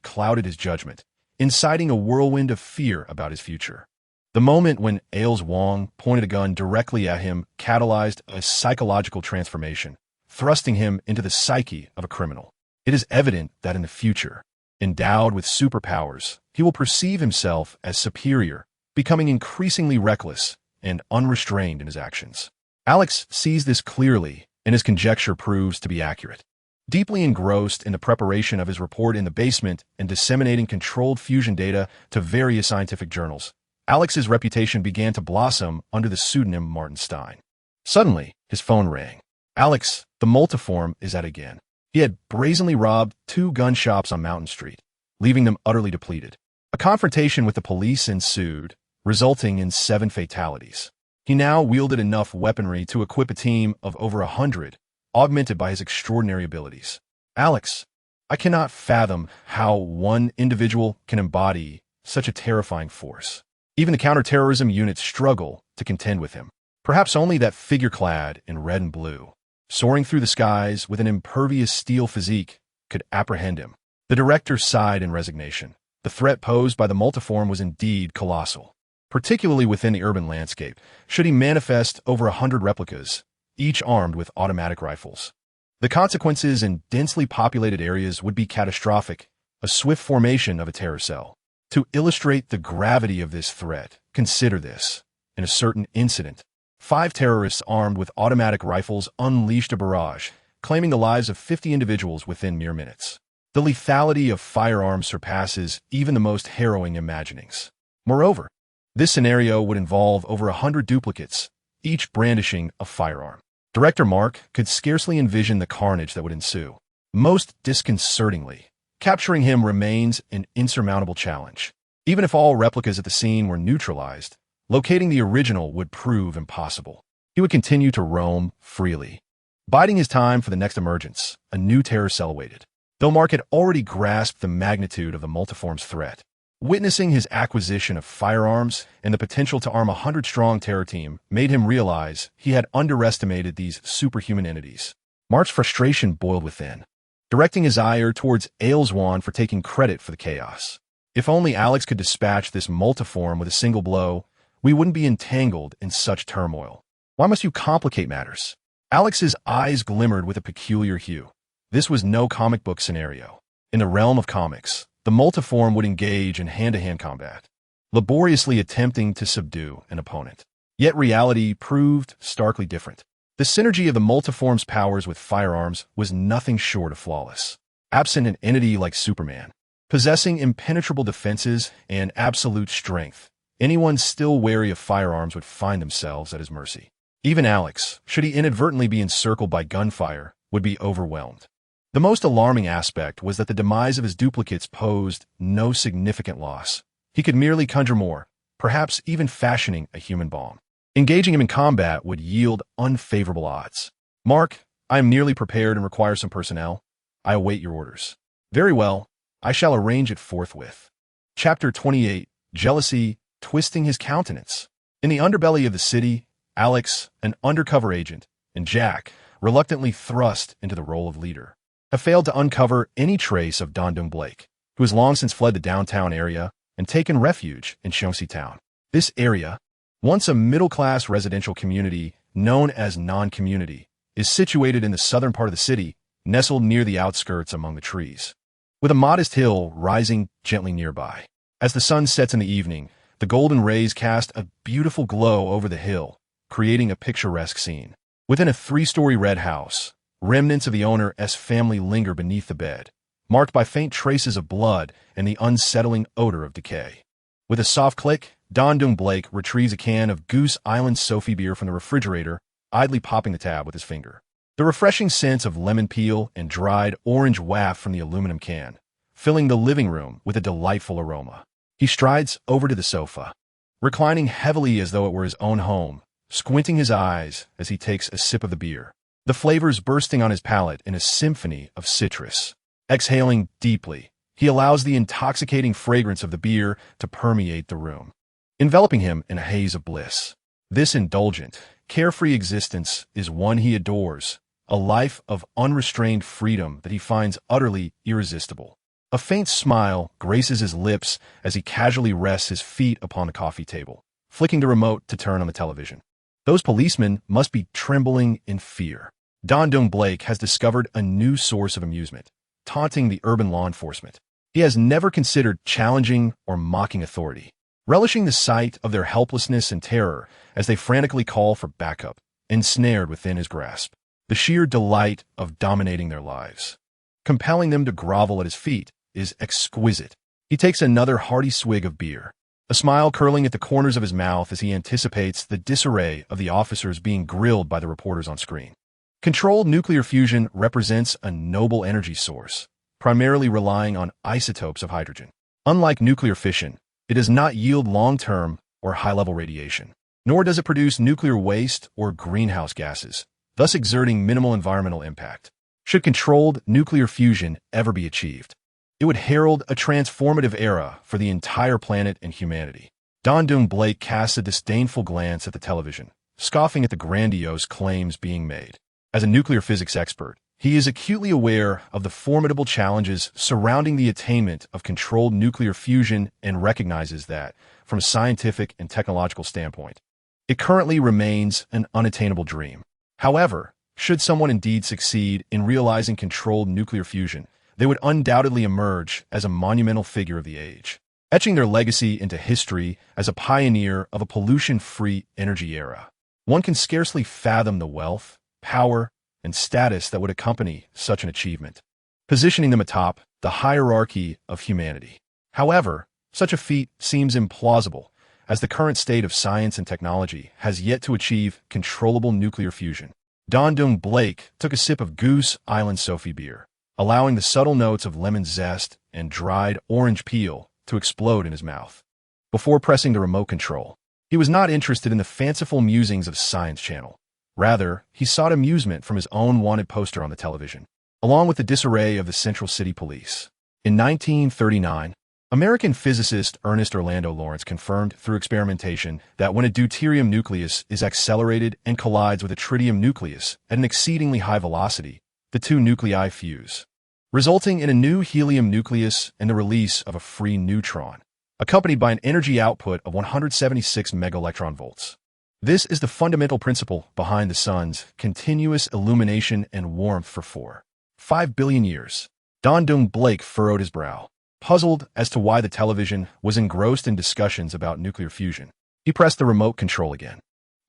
clouded his judgment, inciting a whirlwind of fear about his future. The moment when Ailes Wong pointed a gun directly at him catalyzed a psychological transformation, thrusting him into the psyche of a criminal. It is evident that in the future, endowed with superpowers, he will perceive himself as superior, becoming increasingly reckless and unrestrained in his actions. Alex sees this clearly, and his conjecture proves to be accurate. Deeply engrossed in the preparation of his report in the basement and disseminating controlled fusion data to various scientific journals, Alex's reputation began to blossom under the pseudonym Martin Stein. Suddenly, his phone rang. Alex, the multiform, is at again. He had brazenly robbed 2 gun shops on Mountain Street, leaving them utterly depleted. A confrontation with the police ensued, resulting in 7 fatalities. He now wielded enough weaponry to equip a team of over 100, augmented by his extraordinary abilities. Alex, I cannot fathom how one individual can embody such a terrifying force. Even the counterterrorism units struggle to contend with him. Perhaps only that figure clad in red and blue, soaring through the skies with an impervious steel physique, could apprehend him. The director sighed in resignation. The threat posed by the multiform was indeed colossal, particularly within the urban landscape, should he manifest over 100 replicas, each armed with automatic rifles. The consequences in densely populated areas would be catastrophic, a swift formation of a terror cell. To illustrate the gravity of this threat, consider this. In a certain incident, 5 terrorists armed with automatic rifles unleashed a barrage, claiming the lives of 50 individuals within mere minutes. The lethality of firearms surpasses even the most harrowing imaginings. Moreover, this scenario would involve over 100 duplicates, each brandishing a firearm. Director Mark could scarcely envision the carnage that would ensue. Most disconcertingly, capturing him remains an insurmountable challenge. Even if all replicas at the scene were neutralized, locating the original would prove impossible. He would continue to roam freely, biding his time for the next emergence. A new terror cell awaited. Though Mark had already grasped the magnitude of the multiform's threat, witnessing his acquisition of firearms and the potential to arm a 100-strong terror team made him realize he had underestimated these superhuman entities. Mark's frustration boiled within, directing his ire towards Ailes Wong for taking credit for the chaos. If only Alex could dispatch this multiform with a single blow, we wouldn't be entangled in such turmoil. Why must you complicate matters? Alex's eyes glimmered with a peculiar hue. This was no comic book scenario. In the realm of comics, the multiform would engage in hand-to-hand combat, laboriously attempting to subdue an opponent. Yet reality proved starkly different. The synergy of the multiform's powers with firearms was nothing short of flawless. Absent an entity like Superman, possessing impenetrable defenses and absolute strength, anyone still wary of firearms would find themselves at his mercy. Even Alex, should he inadvertently be encircled by gunfire, would be overwhelmed. The most alarming aspect was that the demise of his duplicates posed no significant loss. He could merely conjure more, perhaps even fashioning a human bomb. Engaging him in combat would yield unfavorable odds. Mark, I am nearly prepared and require some personnel. I await your orders. Very well, I shall arrange it forthwith. Chapter 28, Jealousy Twisting His Countenance. In the underbelly of the city, Alex, an undercover agent, and Jack, reluctantly thrust into the role of leader, have failed to uncover any trace of Dondung Blake, who has long since fled the downtown area and taken refuge in Shonsi Town. This area, once a middle-class residential community known as Non-Community, is situated in the southern part of the city, nestled near the outskirts among the trees, with a modest hill rising gently nearby. As the sun sets in the evening, the golden rays cast a beautiful glow over the hill, creating a picturesque scene. Within a 3-story red house, remnants of the owner's family linger beneath the bed, marked by faint traces of blood and the unsettling odor of decay. With a soft click, Dondung Blake retrieves a can of Goose Island Sophie beer from the refrigerator, idly popping the tab with his finger. The refreshing scent of lemon peel and dried orange waft from the aluminum can, filling the living room with a delightful aroma. He strides over to the sofa, reclining heavily as though it were his own home, squinting his eyes as he takes a sip of the beer, the flavors bursting on his palate in a symphony of citrus. Exhaling deeply, he allows the intoxicating fragrance of the beer to permeate the room, enveloping him in a haze of bliss. This indulgent, carefree existence is one he adores, a life of unrestrained freedom that he finds utterly irresistible. A faint smile graces his lips as he casually rests his feet upon the coffee table, flicking the remote to turn on the television. Those policemen must be trembling in fear. Dondung Blake has discovered a new source of amusement, taunting the urban law enforcement. He has never considered challenging or mocking authority, relishing the sight of their helplessness and terror as they frantically call for backup, ensnared within his grasp. The sheer delight of dominating their lives, compelling them to grovel at his feet, is exquisite. He takes another hearty swig of beer, a smile curling at the corners of his mouth as he anticipates the disarray of the officers being grilled by the reporters on screen. Controlled nuclear fusion represents a noble energy source, primarily relying on isotopes of hydrogen. Unlike nuclear fission, it does not yield long-term or high-level radiation, nor does it produce nuclear waste or greenhouse gases, thus exerting minimal environmental impact. Should controlled nuclear fusion ever be achieved, it would herald a transformative era for the entire planet and humanity. Dondung Blake casts a disdainful glance at the television, scoffing at the grandiose claims being made. As a nuclear physics expert, he is acutely aware of the formidable challenges surrounding the attainment of controlled nuclear fusion and recognizes that, from a scientific and technological standpoint, it currently remains an unattainable dream. However, should someone indeed succeed in realizing controlled nuclear fusion, they would undoubtedly emerge as a monumental figure of the age, etching their legacy into history as a pioneer of a pollution-free energy era. One can scarcely fathom the wealth, power, and status that would accompany such an achievement, positioning them atop the hierarchy of humanity. However, such a feat seems implausible, as the current state of science and technology has yet to achieve controllable nuclear fusion. Dondung Blake took a sip of Goose Island Sophie beer, allowing the subtle notes of lemon zest and dried orange peel to explode in his mouth. Before pressing the remote control, he was not interested in the fanciful musings of Science Channel. Rather, he sought amusement from his own wanted poster on the television, along with the disarray of the Central City Police. In 1939, American physicist Ernest Orlando Lawrence confirmed through experimentation that when a deuterium nucleus is accelerated and collides with a tritium nucleus at an exceedingly high velocity, the two nuclei fuse. resulting in a new helium nucleus and the release of a free neutron, accompanied by an energy output of 176 megaelectronvolts. This is the fundamental principle behind the sun's continuous illumination and warmth for 5 billion years. Don Dung Blake furrowed his brow, puzzled as to why the television was engrossed in discussions about nuclear fusion. He pressed the remote control again.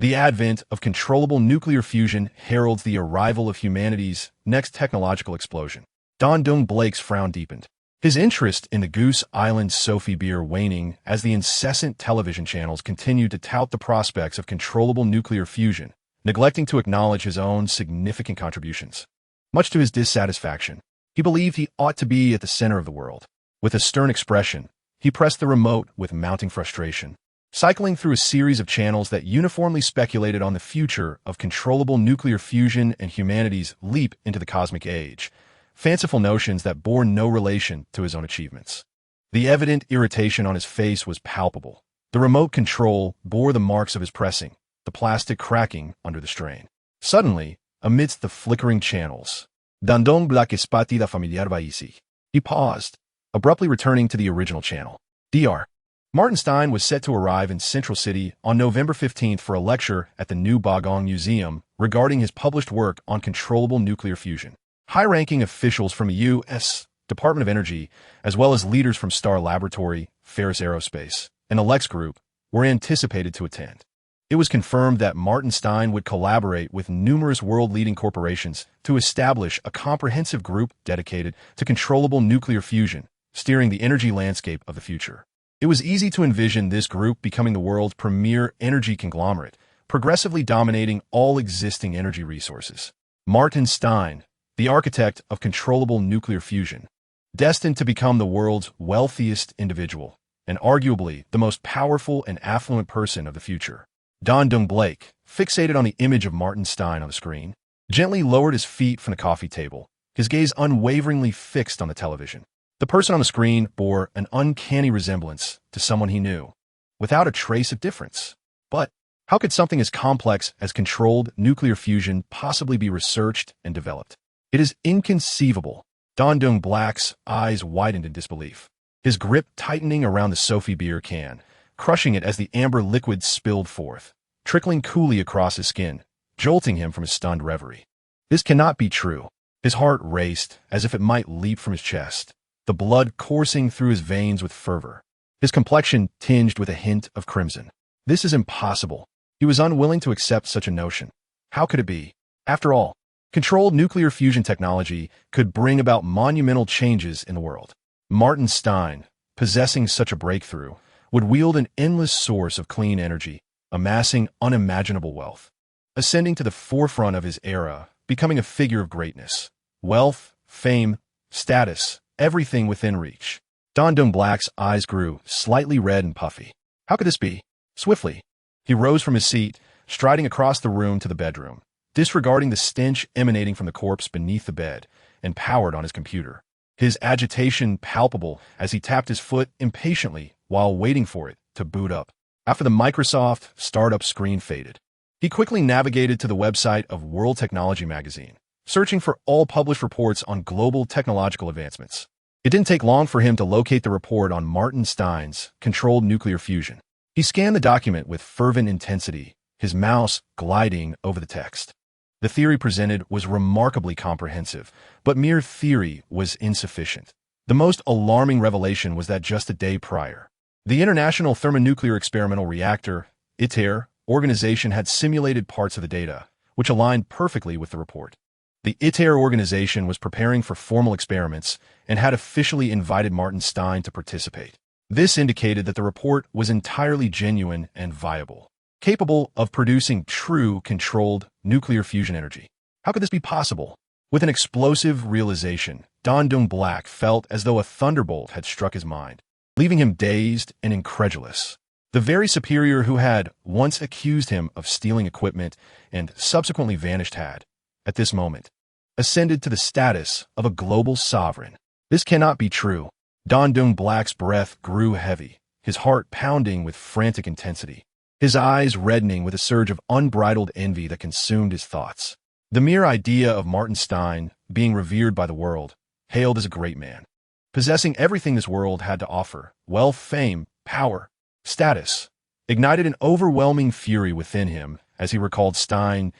The advent of controllable nuclear fusion heralds the arrival of humanity's next technological explosion. Don Dung Blake's frown deepened, his interest in the Goose Island Sophie beer waning as the incessant television channels continued to tout the prospects of controllable nuclear fusion, neglecting to acknowledge his own significant contributions. Much to his dissatisfaction, he believed he ought to be at the center of the world. With a stern expression, he pressed the remote with mounting frustration, cycling through a series of channels that uniformly speculated on the future of controllable nuclear fusion and humanity's leap into the cosmic age, fanciful notions that bore no relation to his own achievements. The evident irritation on his face was palpable. The remote control bore the marks of his pressing, the plastic cracking under the strain. Suddenly, amidst the flickering channels, Dandong Black Espati da Familiar Baisi. He paused, abruptly returning to the original channel. Dr. Martin Stein was set to arrive in Central City on November 15th for a lecture at the New Bagong Museum regarding his published work on controllable nuclear fusion. High-ranking officials from the U.S. Department of Energy, as well as leaders from Star Laboratory, Ferris Aerospace, and Alex Group, were anticipated to attend. It was confirmed that Martin Stein would collaborate with numerous world-leading corporations to establish a comprehensive group dedicated to controllable nuclear fusion, steering the energy landscape of the future. It was easy to envision this group becoming the world's premier energy conglomerate, progressively dominating all existing energy resources. Martin Stein, the architect of controllable nuclear fusion, destined to become the world's wealthiest individual, and arguably the most powerful and affluent person of the future. Don Dung Blake, fixated on the image of Martin Stein on the screen, gently lowered his feet from the coffee table, his gaze unwaveringly fixed on the television. The person on the screen bore an uncanny resemblance to someone he knew, without a trace of difference. But how could something as complex as controlled nuclear fusion possibly be researched and developed? It is inconceivable. Don Dung Black's eyes widened in disbelief, his grip tightening around the Sophie beer can, crushing it as the amber liquid spilled forth, trickling coolly across his skin, jolting him from his stunned reverie. This cannot be true. His heart raced as if it might leap from his chest, the blood coursing through his veins with fervor, his complexion tinged with a hint of crimson. This is impossible. He was unwilling to accept such a notion. How could it be? After all, controlled nuclear fusion technology could bring about monumental changes in the world. Martin Stein, possessing such a breakthrough, would wield an endless source of clean energy, amassing unimaginable wealth, ascending to the forefront of his era, becoming a figure of greatness. Wealth, fame, status, everything within reach. Don Dung Black's eyes grew slightly red and puffy. How could this be? Swiftly, he rose from his seat, striding across the room to the bedroom, disregarding the stench emanating from the corpse beneath the bed, and powered on his computer, his agitation palpable as he tapped his foot impatiently while waiting for it to boot up. After the Microsoft startup screen faded, he quickly navigated to the website of World Technology magazine, searching for all published reports on global technological advancements. It didn't take long for him to locate the report on Martin Stein's controlled nuclear fusion. He scanned the document with fervent intensity, his mouse gliding over the text. The theory presented was remarkably comprehensive, but mere theory was insufficient. The most alarming revelation was that just a day prior, the International Thermonuclear Experimental Reactor, ITER, organization had simulated parts of the data, which aligned perfectly with the report. The ITER organization was preparing for formal experiments and had officially invited Martin Stein to participate. This indicated that the report was entirely genuine and viable, capable of producing true controlled nuclear fusion energy. How could this be possible? With an explosive realization, Don Dung Black felt as though a thunderbolt had struck his mind, leaving him dazed and incredulous. The very superior who had once accused him of stealing equipment and subsequently vanished had, at this moment, ascended to the status of a global sovereign. This cannot be true. Don Dung Black's breath grew heavy, his heart pounding with frantic intensity, his eyes reddening with a surge of unbridled envy that consumed his thoughts. The mere idea of Martin Stein being revered by the world, hailed as a great man, possessing everything this world had to offer: wealth, fame, power, status, ignited an overwhelming fury within him as he recalled Stein's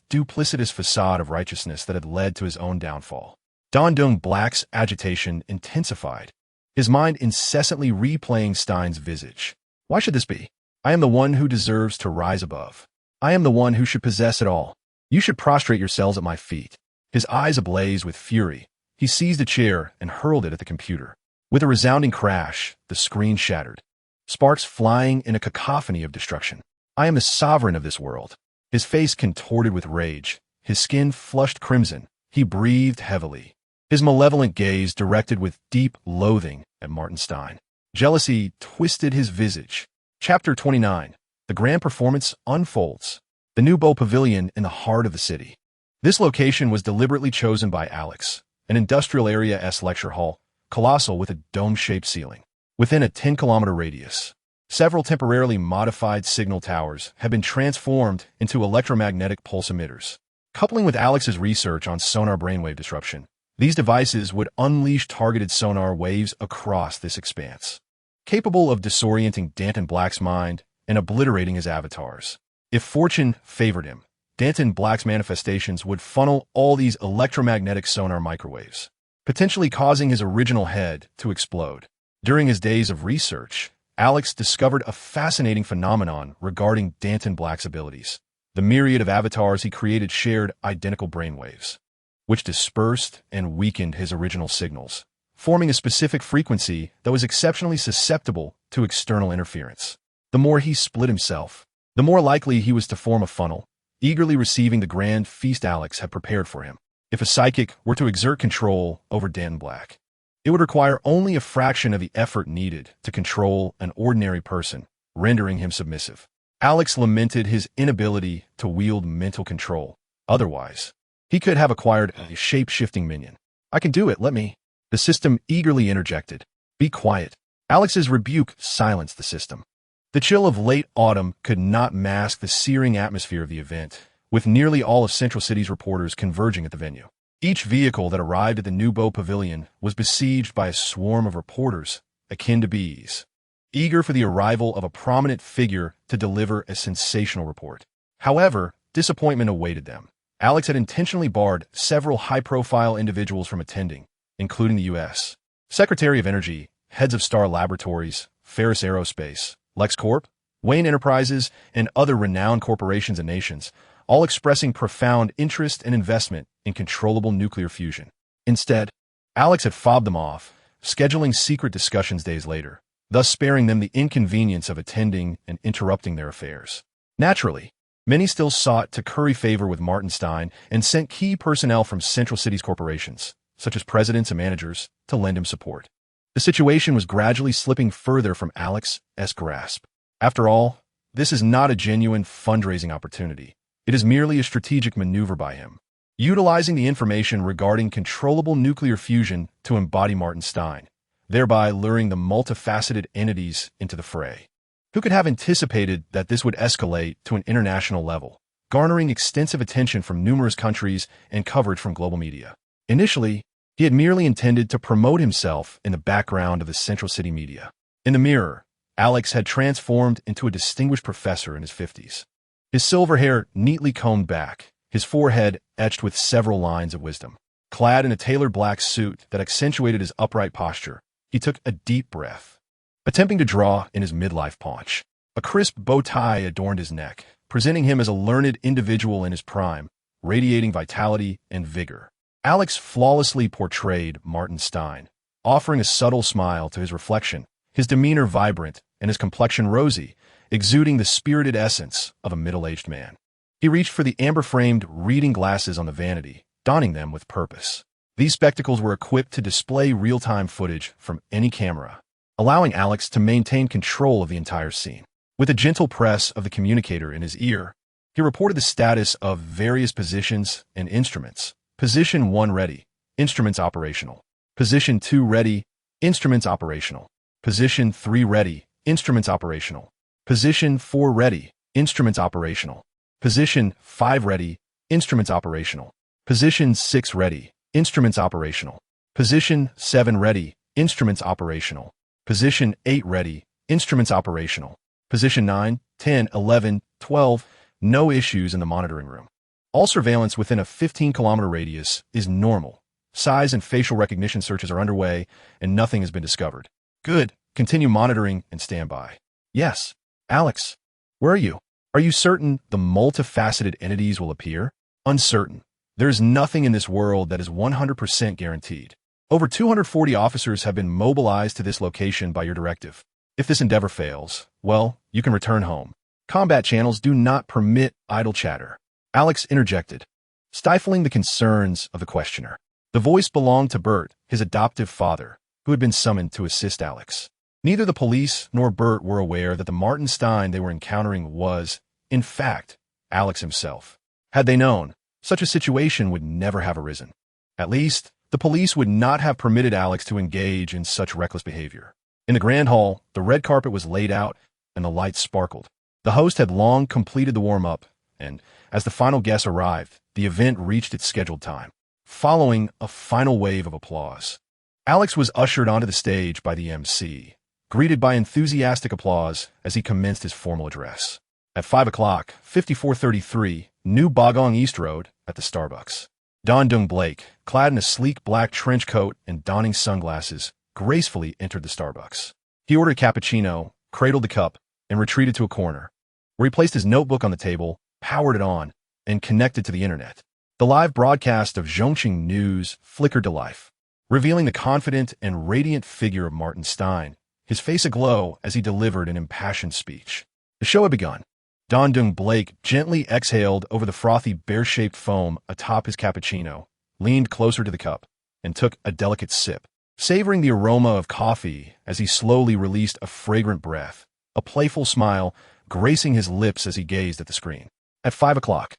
duplicitous facade of righteousness that had led to his own downfall. Don Dung Black's agitation intensified, his mind incessantly replaying Stein's visage. Why should this be? I am the one who deserves to rise above. I am the one who should possess it all. You should prostrate yourselves at my feet. His eyes ablaze with fury, he seized a chair and hurled it at the computer. With a resounding crash, the screen shattered, sparks flying in a cacophony of destruction. I am the sovereign of this world. His face contorted with rage, his skin flushed crimson. He breathed heavily, his malevolent gaze directed with deep loathing at Martin Stein. Jealousy twisted his visage. Chapter 29. The grand performance unfolds. The New Bow Pavilion in the heart of the city. This location was deliberately chosen by Alex, an industrial area-s lecture hall, colossal with a dome-shaped ceiling. Within a 10-kilometer radius, several temporarily modified signal towers have been transformed into electromagnetic pulse emitters. Coupling with Alex's research on sonar brainwave disruption, these devices would unleash targeted sonar waves across this expanse, capable of disorienting Danton Black's mind and obliterating his avatars. If fortune favored him, Danton Black's manifestations would funnel all these electromagnetic sonar microwaves, potentially causing his original head to explode. During his days of research, Alex discovered a fascinating phenomenon regarding Danton Black's abilities. The myriad of avatars he created shared identical brainwaves, which dispersed and weakened his original signals, forming a specific frequency that was exceptionally susceptible to external interference. The more he split himself, the more likely he was to form a funnel, eagerly receiving the grand feast Alex had prepared for him. If a psychic were to exert control over Danton Black, it would require only a fraction of the effort needed to control an ordinary person, rendering him submissive. Alex lamented his inability to wield mental control. Otherwise, he could have acquired a shape-shifting minion. I can do it, let me. The system eagerly interjected. Be quiet. Alex's rebuke silenced the system. The chill of late autumn could not mask the searing atmosphere of the event, with nearly all of Central City's reporters converging at the venue. Each vehicle that arrived at the New Bow Pavilion was besieged by a swarm of reporters, akin to bees, eager for the arrival of a prominent figure to deliver a sensational report. However, disappointment awaited them. Alex had intentionally barred several high-profile individuals from attending, including the U.S. Secretary of Energy, heads of Star Laboratories, Ferris Aerospace, LexCorp, Wayne Enterprises, and other renowned corporations and nations, all expressing profound interest and investment in controllable nuclear fusion. Instead, Alex had fobbed them off, scheduling secret discussions days later, thus sparing them the inconvenience of attending and interrupting their affairs. Naturally, many still sought to curry favor with Martin Stein and sent key personnel from Central City's corporations, such as presidents and managers, to lend him support. The situation was gradually slipping further from Alex's grasp. After all, this is not a genuine fundraising opportunity. It is merely a strategic maneuver by him, utilizing the information regarding controllable nuclear fusion to embody Martin Stein, thereby luring the multifaceted entities into the fray. Who could have anticipated that this would escalate to an international level, garnering extensive attention from numerous countries and coverage from global media? Initially, he had merely intended to promote himself in the background of the Central City media. In the mirror, Alex had transformed into a distinguished professor in his 50s. His silver hair neatly combed back, his forehead etched with several lines of wisdom. Clad in a tailored black suit that accentuated his upright posture, he took a deep breath, attempting to draw in his midlife paunch. A crisp bow tie adorned his neck, presenting him as a learned individual in his prime, radiating vitality and vigor. Alex flawlessly portrayed Martin Stein, offering a subtle smile to his reflection, his demeanor vibrant and his complexion rosy, exuding the spirited essence of a middle-aged man. He reached for the amber-framed reading glasses on the vanity, donning them with purpose. These spectacles were equipped to display real-time footage from any camera, allowing Alex to maintain control of the entire scene. With a gentle press of the communicator in his ear, he reported the status of various positions and instruments. Position 1 ready, instruments operational. Position 2 ready, instruments operational. Position 3 ready, instruments operational. Position 4 ready, instruments operational. Position 5 ready, instruments operational. Position 6 ready, instruments operational. Position 7 ready, instruments operational. Position 8 ready, instruments operational. Position 9, 10, 11, 12, no issues in the monitoring room. All surveillance within a 15-kilometer radius is normal. Size and facial recognition searches are underway, and nothing has been discovered. Good. Continue monitoring and stand by. Yes. Alex, where are you? Are you certain the multifaceted entities will appear? Uncertain. There is nothing in this world that is 100% guaranteed. Over 240 officers have been mobilized to this location by your directive. If this endeavor fails, well, you can return home. Combat channels do not permit idle chatter. Alex interjected, stifling the concerns of the questioner. The voice belonged to Bert, his adoptive father, who had been summoned to assist Alex. Neither the police nor Bert were aware that the Martin Stein they were encountering was, in fact, Alex himself. Had they known, such a situation would never have arisen. At least, the police would not have permitted Alex to engage in such reckless behavior. In the grand hall, the red carpet was laid out and the lights sparkled. The host had long completed the warm-up, and as the final guests arrived, the event reached its scheduled time, following a final wave of applause. Alex was ushered onto the stage by the MC, greeted by enthusiastic applause as he commenced his formal address. At 5 o'clock, 5433, New Bogong East Road, at the Starbucks. Don Dung Blake, clad in a sleek black trench coat and donning sunglasses, gracefully entered the Starbucks. He ordered a cappuccino, cradled the cup, and retreated to a corner, where he placed his notebook on the table, powered it on, and connected to the internet. The live broadcast of Zhongqing News flickered to life, revealing the confident and radiant figure of Martin Stein, his face aglow as he delivered an impassioned speech. The show had begun. Don Dung Blake gently exhaled over the frothy bear-shaped foam atop his cappuccino, leaned closer to the cup, and took a delicate sip, savoring the aroma of coffee as he slowly released a fragrant breath, a playful smile gracing his lips as he gazed at the screen. At 5 o'clock,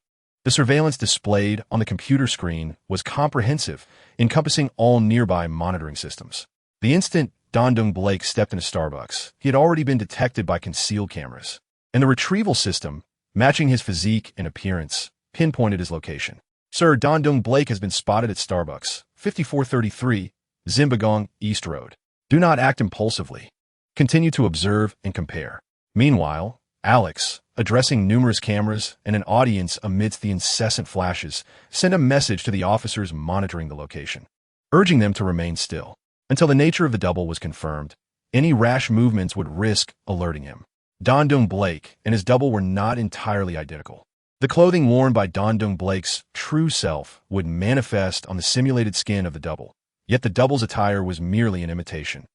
the surveillance displayed on the computer screen was comprehensive, encompassing all nearby monitoring systems. The instant Don Dung Blake stepped into Starbucks, he had already been detected by concealed cameras, and the retrieval system, matching his physique and appearance, pinpointed his location. Sir, Don Dung Blake has been spotted at Starbucks, 5433, Zimbabong East Road. Do not act impulsively. Continue to observe and compare. Meanwhile, Alex, addressing numerous cameras and an audience amidst the incessant flashes, sent a message to the officers monitoring the location, urging them to remain still. Until the nature of the double was confirmed, any rash movements would risk alerting him. Don Dung Blake and his double were not entirely identical. The clothing worn by Don Dung Blake's true self would manifest on the simulated skin of the double, yet the double's attire was merely an imitation,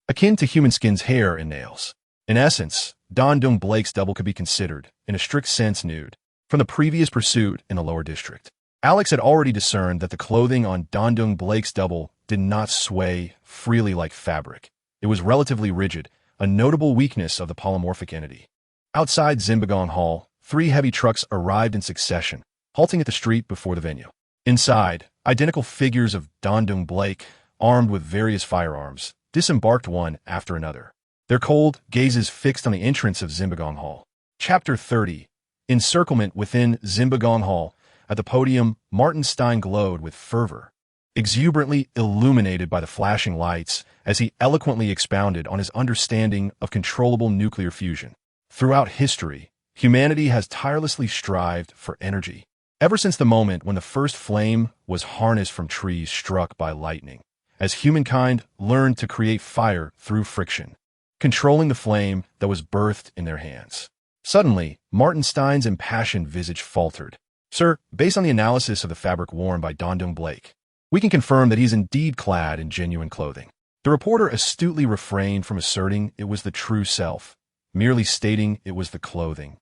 akin to human skin's hair and nails. In essence, Don Dung Blake's double could be considered, in a strict sense, nude. From the previous pursuit in the lower district, Alex had already discerned that the clothing on Don Dung Blake's double did not sway freely like fabric. It was relatively rigid, a notable weakness of the polymorphic entity. Outside Zimbabong Hall, 3 heavy trucks arrived in succession, halting at the street before the venue. Inside, identical figures of Don Dung Blake, armed with various firearms, disembarked one after another, their cold gazes fixed on the entrance of Zimbabong Hall. Chapter 30. Encirclement within Zimbabong Hall. At the podium, Martin Stein glowed with fervor, exuberantly illuminated by the flashing lights as he eloquently expounded on his understanding of controllable nuclear fusion. Throughout history, humanity has tirelessly strived for energy, ever since the moment when the first flame was harnessed from trees struck by lightning, as humankind learned to create fire through friction, controlling the flame that was birthed in their hands. Suddenly, Martin Stein's impassioned visage faltered. Sir, based on the analysis of the fabric worn by Don Dung Blake, we can confirm that he is indeed clad in genuine clothing. The reporter astutely refrained from asserting it was the true self, merely stating it was the clothing,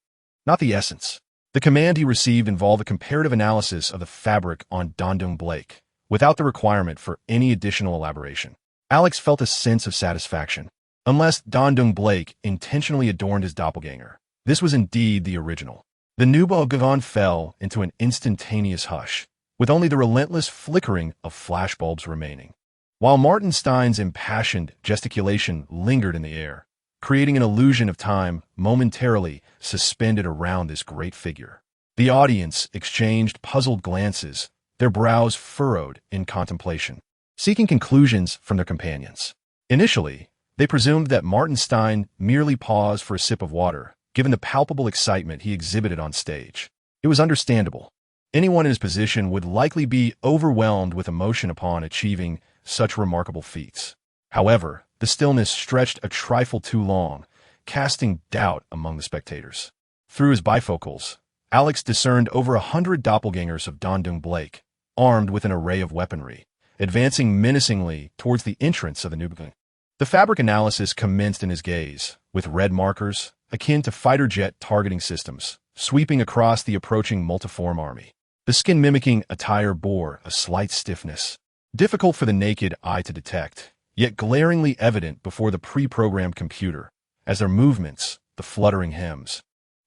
not the essence. The command he received involved a comparative analysis of the fabric on Don Dung Blake, without the requirement for any additional elaboration. Alex felt a sense of satisfaction. Unless Don Dung Blake intentionally adorned his doppelganger, this was indeed the original. The Nuba of Gavon fell into an instantaneous hush, with only the relentless flickering of flashbulbs remaining, while Martin Stein's impassioned gesticulation lingered in the air, creating an illusion of time momentarily suspended around this great figure. The audience exchanged puzzled glances, their brows furrowed in contemplation. seeking conclusions from their companions. Initially, they presumed that Martin Stein merely paused for a sip of water, given the palpable excitement he exhibited on stage. It was understandable. Anyone in his position would likely be overwhelmed with emotion upon achieving such remarkable feats. However, the stillness stretched a trifle too long, casting doubt among the spectators. Through his bifocals, Alex discerned over 100 doppelgangers of Dondung Blake, armed with an array of weaponry, advancing menacingly towards the entrance of the Nubgun. The fabric analysis commenced in his gaze, with red markers, akin to fighter jet targeting systems, sweeping across the approaching multiform army. The skin-mimicking attire bore a slight stiffness, difficult for the naked eye to detect, yet glaringly evident before the pre-programmed computer, as their movements, the fluttering hems,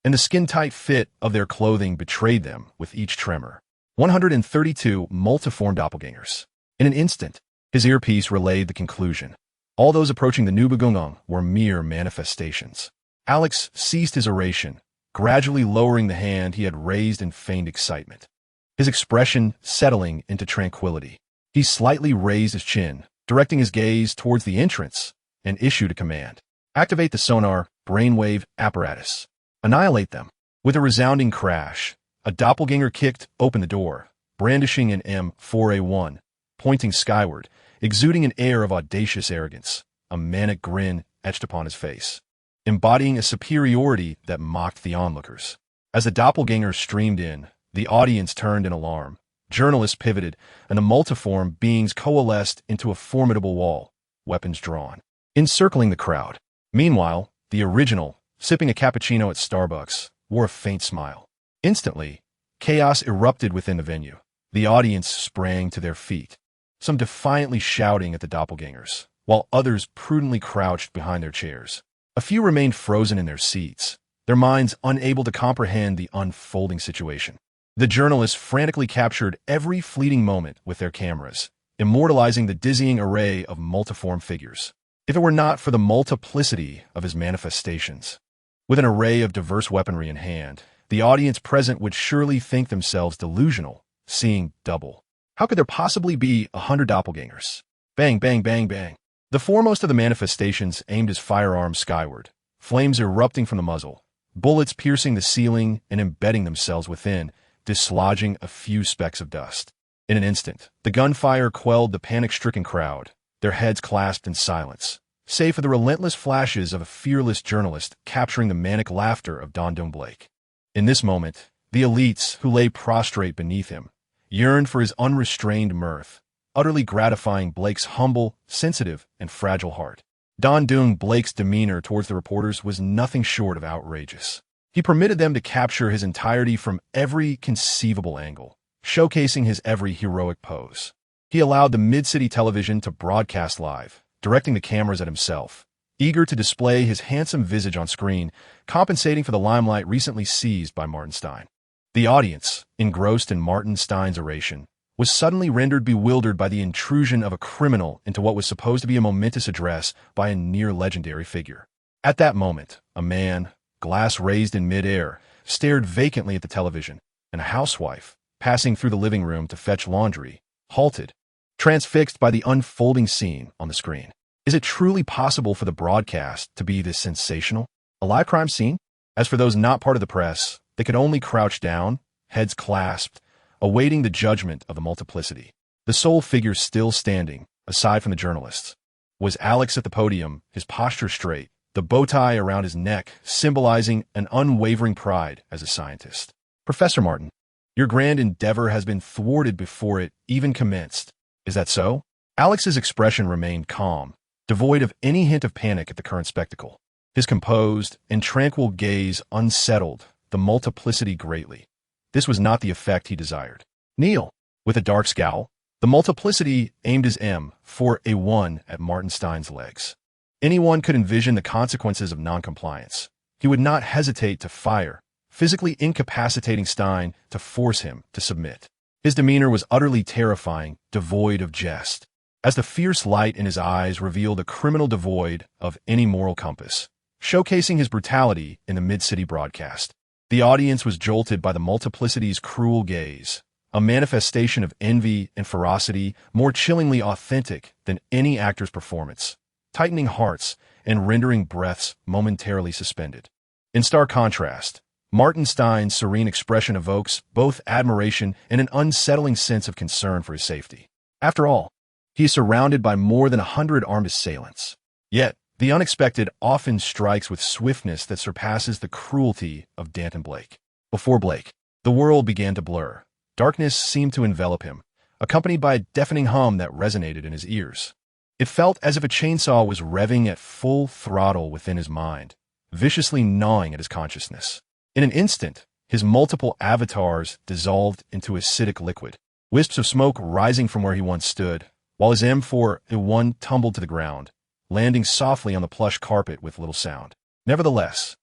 and the skin-tight fit of their clothing betrayed them with each tremor. 132 multiform doppelgangers. In an instant, his earpiece relayed the conclusion. All those approaching the Nubgungung were mere manifestations. Alex ceased his oration, gradually lowering the hand he had raised in feigned excitement, his expression settling into tranquility. He slightly raised his chin, directing his gaze towards the entrance, and issued a command. Activate the sonar brainwave apparatus. Annihilate them. With a resounding crash, a doppelganger kicked open the door, brandishing an M4A1, pointing skyward, exuding an air of audacious arrogance, a manic grin etched upon his face, embodying a superiority that mocked the onlookers. As the doppelgangers streamed in, the audience turned in alarm. Journalists pivoted, and the multiform beings coalesced into a formidable wall, weapons drawn, encircling the crowd. Meanwhile, the original, sipping a cappuccino at Starbucks, wore a faint smile. Instantly, chaos erupted within the venue. The audience sprang to their feet, some defiantly shouting at the doppelgangers, while others prudently crouched behind their chairs. A few remained frozen in their seats, their minds unable to comprehend the unfolding situation. The journalists frantically captured every fleeting moment with their cameras, immortalizing the dizzying array of multiform figures. If it were not for the multiplicity of his manifestations, with an array of diverse weaponry in hand, the audience present would surely think themselves delusional, seeing double. How could there possibly be 100 doppelgangers? Bang, bang, bang, bang. The foremost of the manifestations aimed his firearm skyward, flames erupting from the muzzle, bullets piercing the ceiling and embedding themselves within, dislodging a few specks of dust. In an instant, the gunfire quelled the panic-stricken crowd, their heads clasped in silence, save for the relentless flashes of a fearless journalist capturing the manic laughter of Dondung Blake. In this moment, the elites who lay prostrate beneath him yearned for his unrestrained mirth, utterly gratifying Blake's humble, sensitive, and fragile heart. Dondung Blake's demeanor towards the reporters was nothing short of outrageous. He permitted them to capture his entirety from every conceivable angle, showcasing his every heroic pose. He allowed the mid-city television to broadcast live, directing the cameras at himself, eager to display his handsome visage on screen, compensating for the limelight recently seized by Martin Stein. The audience, engrossed in Martin Stein's oration, was suddenly rendered bewildered by the intrusion of a criminal into what was supposed to be a momentous address by a near-legendary figure. At that moment, a man, glass raised in mid-air, stared vacantly at the television, and a housewife, passing through the living room to fetch laundry, halted, transfixed by the unfolding scene on the screen. Is it truly possible for the broadcast to be this sensational? A live crime scene? As for those not part of the press, they could only crouch down, heads clasped, awaiting the judgment of the multiplicity. The sole figure still standing, aside from the journalists, was Alex at the podium, his posture straight, the bow tie around his neck symbolizing an unwavering pride as a scientist. Professor Martin, your grand endeavor has been thwarted before it even commenced. Is that so? Alex's expression remained calm, devoid of any hint of panic at the current spectacle. His composed and tranquil gaze unsettled the multiplicity greatly. This was not the effect he desired. Kneel. With a dark scowl, the multiplicity aimed his M4A1 at Martin Stein's legs. Anyone could envision the consequences of noncompliance. He would not hesitate to fire, physically incapacitating Stein to force him to submit. His demeanor was utterly terrifying, devoid of jest, as the fierce light in his eyes revealed a criminal devoid of any moral compass, showcasing his brutality in the mid-city broadcast. The audience was jolted by the multiplicity's cruel gaze, a manifestation of envy and ferocity more chillingly authentic than any actor's performance, tightening hearts and rendering breaths momentarily suspended. In stark contrast, Martin Stein's serene expression evokes both admiration and an unsettling sense of concern for his safety. After all, he is surrounded by more than 100 armed assailants. Yet, the unexpected often strikes with swiftness that surpasses the cruelty of Danton Blake. Before Blake, the world began to blur. Darkness seemed to envelop him, accompanied by a deafening hum that resonated in his ears. It felt as if a chainsaw was revving at full throttle within his mind, viciously gnawing at his consciousness. In an instant, his multiple avatars dissolved into acidic liquid, wisps of smoke rising from where he once stood, while his M4A1 tumbled to the ground, landing softly on the plush carpet with little sound. Nevertheless,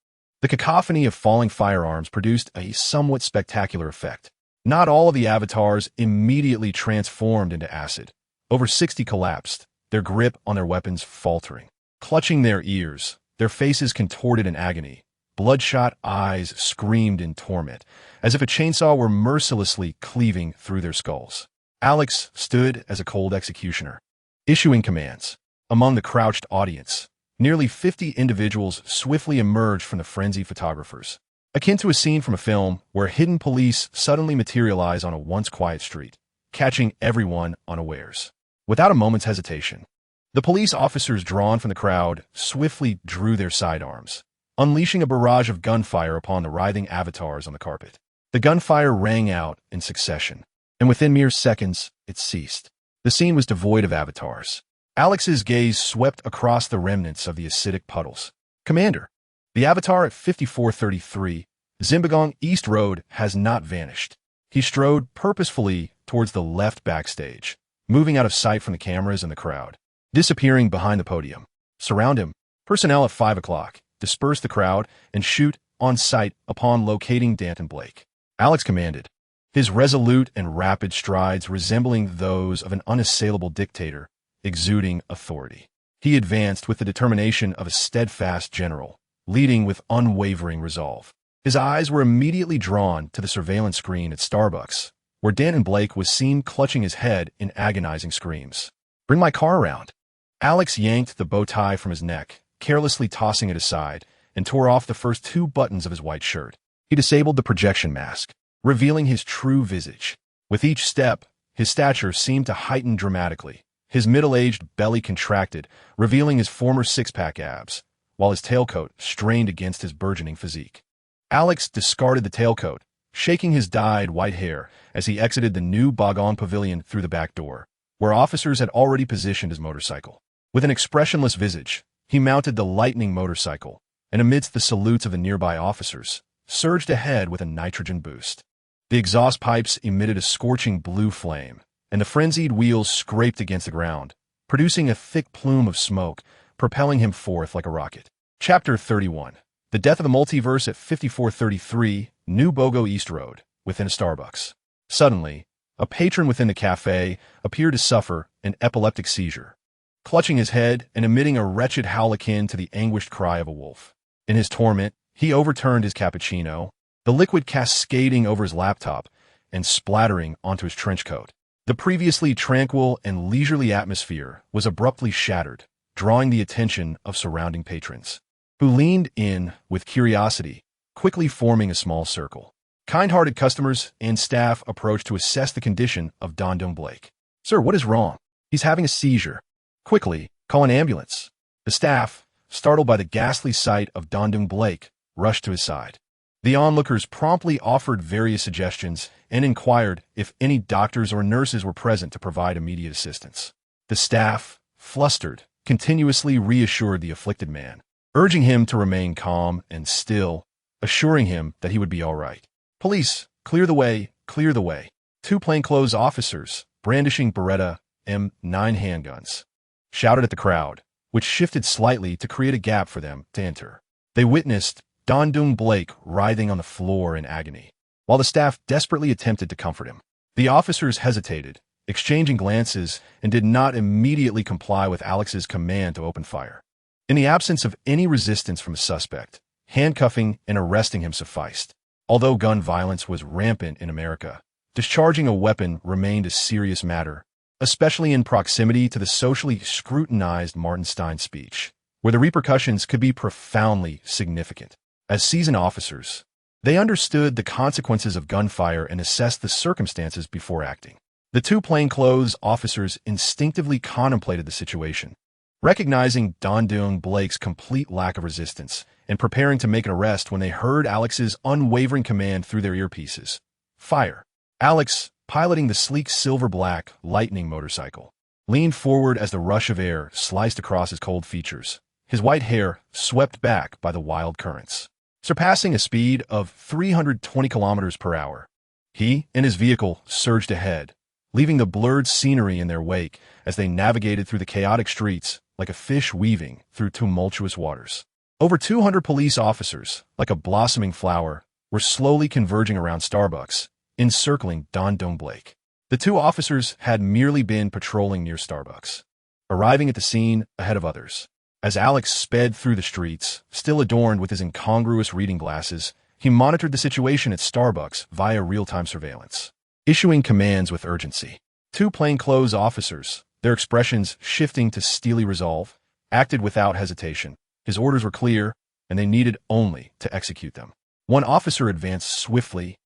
the cacophony of falling firearms produced a somewhat spectacular effect. Not all of the avatars immediately transformed into acid. Over 60 collapsed, their grip on their weapons faltering. Clutching their ears, their faces contorted in agony, bloodshot eyes screamed in torment, as if a chainsaw were mercilessly cleaving through their skulls. Alex stood as a cold executioner, issuing commands. Among the crouched audience, nearly 50 individuals swiftly emerged from the frenzied photographers, akin to a scene from a film where hidden police suddenly materialize on a once quiet street, catching everyone unawares. Without a moment's hesitation, the police officers drawn from the crowd swiftly drew their sidearms, unleashing a barrage of gunfire upon the writhing avatars on the carpet. The gunfire rang out in succession, and within mere seconds, it ceased. The scene was devoid of avatars. Alex's gaze swept across the remnants of the acidic puddles. "Commander, the avatar at 5433, Zimbabwe East Road, has not vanished." He strode purposefully towards the left backstage, moving out of sight from the cameras and the crowd, disappearing behind the podium. Surround him. Personnel at 5 o'clock. Disperse the crowd and shoot on sight upon locating Danton Blake. Alex commanded, his resolute and rapid strides resembling those of an unassailable dictator, exuding authority. He advanced with the determination of a steadfast general, leading with unwavering resolve. His eyes were immediately drawn to the surveillance screen at Starbucks, where Danton Blake was seen clutching his head in agonizing screams. "Bring my car around." Alex yanked the bow tie from his neck, carelessly tossing it aside, and tore off the first 2 buttons of his white shirt. He disabled the projection mask, revealing his true visage. With each step, his stature seemed to heighten dramatically. His middle-aged belly contracted, revealing his former six-pack abs, while his tailcoat strained against his burgeoning physique. Alex discarded the tailcoat, shaking his dyed white hair as he exited the new Bagon Pavilion through the back door, where officers had already positioned his motorcycle. With an expressionless visage, he mounted the lightning motorcycle, and amidst the salutes of the nearby officers, surged ahead with a nitrogen boost. The exhaust pipes emitted a scorching blue flame, and the frenzied wheels scraped against the ground, producing a thick plume of smoke, propelling him forth like a rocket. Chapter 31. The Death of the Multiverse at 5433, New Bogo East Road, within a Starbucks. Suddenly, a patron within the cafe appeared to suffer an epileptic seizure, clutching his head and emitting a wretched howl akin to the anguished cry of a wolf. In his torment, he overturned his cappuccino, the liquid cascading over his laptop and splattering onto his trench coat. The previously tranquil and leisurely atmosphere was abruptly shattered, drawing the attention of surrounding patrons, who leaned in with curiosity, quickly forming a small circle. Kind-hearted customers and staff approached to assess the condition of Danton Blake. "Sir, what is wrong?" "He's having a seizure." "Quickly, call an ambulance." The staff, startled by the ghastly sight of Danton Blake, rushed to his side. The onlookers promptly offered various suggestions and inquired if any doctors or nurses were present to provide immediate assistance. The staff, flustered, continuously reassured the afflicted man, urging him to remain calm and still, assuring him that he would be all right. "Police, clear the way, clear the way." 2 plainclothes officers, brandishing Beretta M9 handguns, shouted at the crowd, which shifted slightly to create a gap for them to enter. They witnessed Danton Blake writhing on the floor in agony, while the staff desperately attempted to comfort him. The officers hesitated, exchanging glances, and did not immediately comply with Alex's command to open fire. In the absence of any resistance from the suspect, handcuffing and arresting him sufficed. Although gun violence was rampant in America, Discharging a weapon remained a serious matter, especially in proximity to the socially scrutinized Martenstein speech, where the repercussions could be profoundly significant. As seasoned officers, they understood the consequences of gunfire and assessed the circumstances before acting. The two plainclothes officers instinctively contemplated the situation, recognizing Dondung Blake's complete lack of resistance and preparing to make an arrest when they heard Alex's unwavering command through their earpieces. Fire. Alex, piloting the sleek silver-black Lightning motorcycle, leaned forward as the rush of air sliced across his cold features, his white hair swept back by the wild currents. Surpassing a speed of 320 kilometers per hour, he and his vehicle surged ahead, leaving the blurred scenery in their wake as they navigated through the chaotic streets like a fish weaving through tumultuous waters. Over 200 police officers, like a blossoming flower, were slowly converging around Starbucks, encircling Dondung Blake. The two officers had merely been patrolling near Starbucks, arriving at the scene ahead of others. As Alex sped through the streets, still adorned with his incongruous reading glasses, he monitored the situation at Starbucks via real-time surveillance, issuing commands with urgency. Two plainclothes officers, their expressions shifting to steely resolve, acted without hesitation. His orders were clear, and they needed only to execute them. One officer advanced swiftly,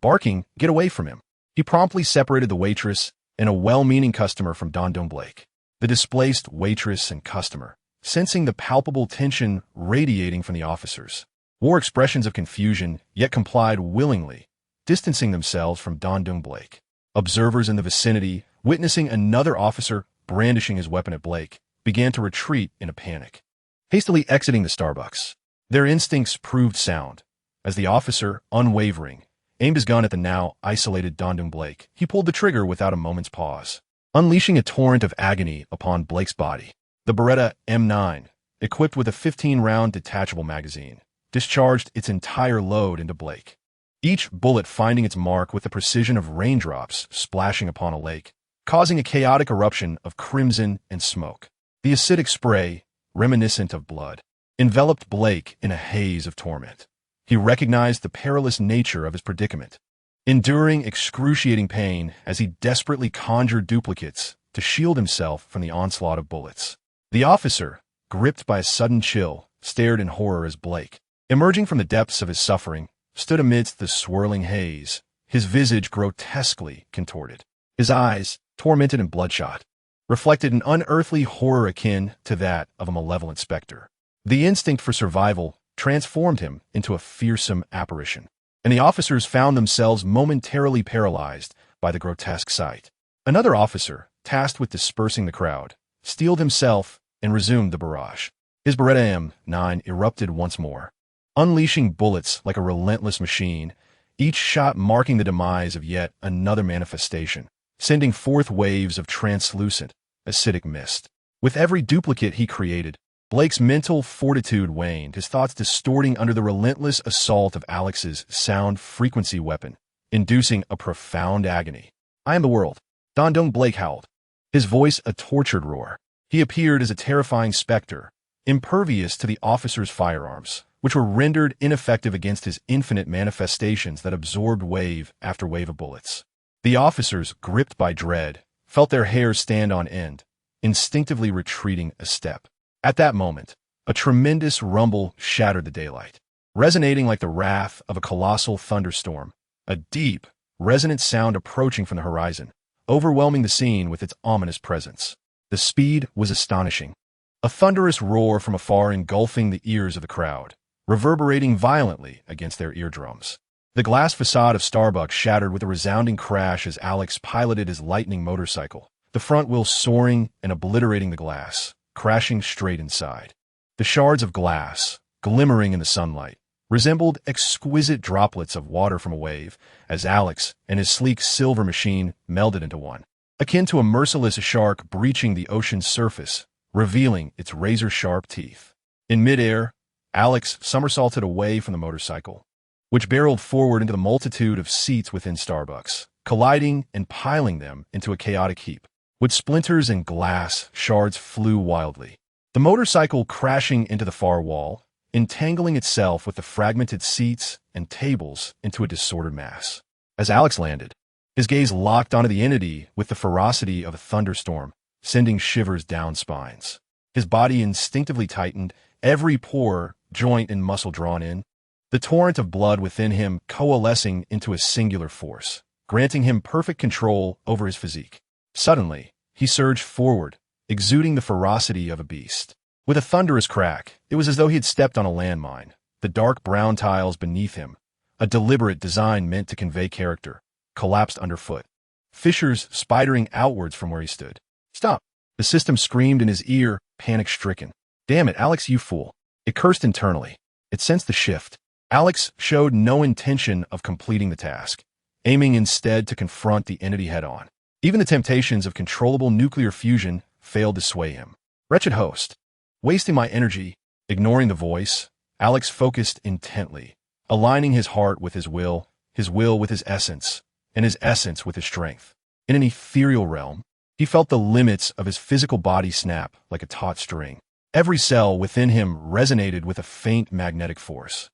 barking, "Get away from him." He promptly separated the waitress and a well-meaning customer from Dondung Blake. The displaced waitress and customer, sensing the palpable tension radiating from the officers, wore expressions of confusion, yet complied willingly, distancing themselves from Dondung Blake. Observers in the vicinity, witnessing another officer brandishing his weapon at Blake, began to retreat in a panic, hastily exiting the Starbucks. Their instincts proved sound. As the officer, unwavering, aimed his gun at the now isolated Dondung Blake, he pulled the trigger without a moment's pause, unleashing a torrent of agony upon Blake's body. The Beretta M9, equipped with a 15-round detachable magazine, discharged its entire load into Blake, each bullet finding its mark with the precision of raindrops splashing upon a lake, causing a chaotic eruption of crimson and smoke. The acidic spray, reminiscent of blood, enveloped Blake in a haze of torment. He recognized the perilous nature of his predicament, enduring excruciating pain as he desperately conjured duplicates to shield himself from the onslaught of bullets. The officer, gripped by a sudden chill, stared in horror as Blake, emerging from the depths of his suffering, stood amidst the swirling haze, his visage grotesquely contorted. His eyes, tormented and bloodshot, reflected an unearthly horror akin to that of a malevolent specter. The instinct for survival transformed him into a fearsome apparition, and the officers found themselves momentarily paralyzed by the grotesque sight. Another officer, tasked with dispersing the crowd, steeled himself and resumed the barrage. His Beretta M9 erupted once more, unleashing bullets like a relentless machine, each shot marking the demise of yet another manifestation, sending forth waves of translucent, acidic mist. With every duplicate he created, Blake's mental fortitude waned, his thoughts distorting under the relentless assault of Alex's sound-frequency weapon, inducing a profound agony. "I am the world," Dondung Blake howled, his voice a tortured roar. He appeared as a terrifying specter, impervious to the officers' firearms, which were rendered ineffective against his infinite manifestations that absorbed wave after wave of bullets. The officers, gripped by dread, felt their hair stand on end, instinctively retreating a step. At that moment, a tremendous rumble shattered the daylight, resonating like the wrath of a colossal thunderstorm, a deep, resonant sound approaching from the horizon, overwhelming the scene with its ominous presence. The speed was astonishing, a thunderous roar from afar engulfing the ears of the crowd, reverberating violently against their eardrums. The glass facade of Starbucks shattered with a resounding crash as Alex piloted his Lightning motorcycle, the front wheel soaring and obliterating the glass, crashing straight inside. The shards of glass, glimmering in the sunlight, resembled exquisite droplets of water from a wave as Alex and his sleek silver machine melded into one, akin to a merciless shark breaching the ocean's surface, revealing its razor-sharp teeth. In midair, Alex somersaulted away from the motorcycle, which barreled forward into the multitude of seats within Starbucks, colliding and piling them into a chaotic heap. With splinters and glass, shards flew wildly, the motorcycle crashing into the far wall, entangling itself with the fragmented seats and tables into a disordered mass. As Alex landed, His gaze locked onto the entity with the ferocity of a thunderstorm, sending shivers down spines. His body instinctively tightened, every pore, joint, and muscle drawn in, the torrent of blood within him coalescing into a singular force, granting him perfect control over his physique. Suddenly, he surged forward, exuding the ferocity of a beast. With a thunderous crack, it was as though he had stepped on a landmine. The dark brown tiles beneath him, a deliberate design meant to convey character, collapsed underfoot. Fissures spidering outwards from where he stood. "Stop!" The system screamed in his ear, panic-stricken. "Damn it, Alex, you fool!" It cursed internally. It sensed the shift. Alex showed no intention of completing the task, aiming instead to confront the entity head-on. Even the temptations of controllable nuclear fusion failed to sway him. Wretched host. Wasting my energy, ignoring the voice, Alex focused intently, aligning his heart with his will with his essence, and his essence with his strength. In an ethereal realm, he felt the limits of his physical body snap like a taut string. Every cell within him resonated with a faint magnetic force.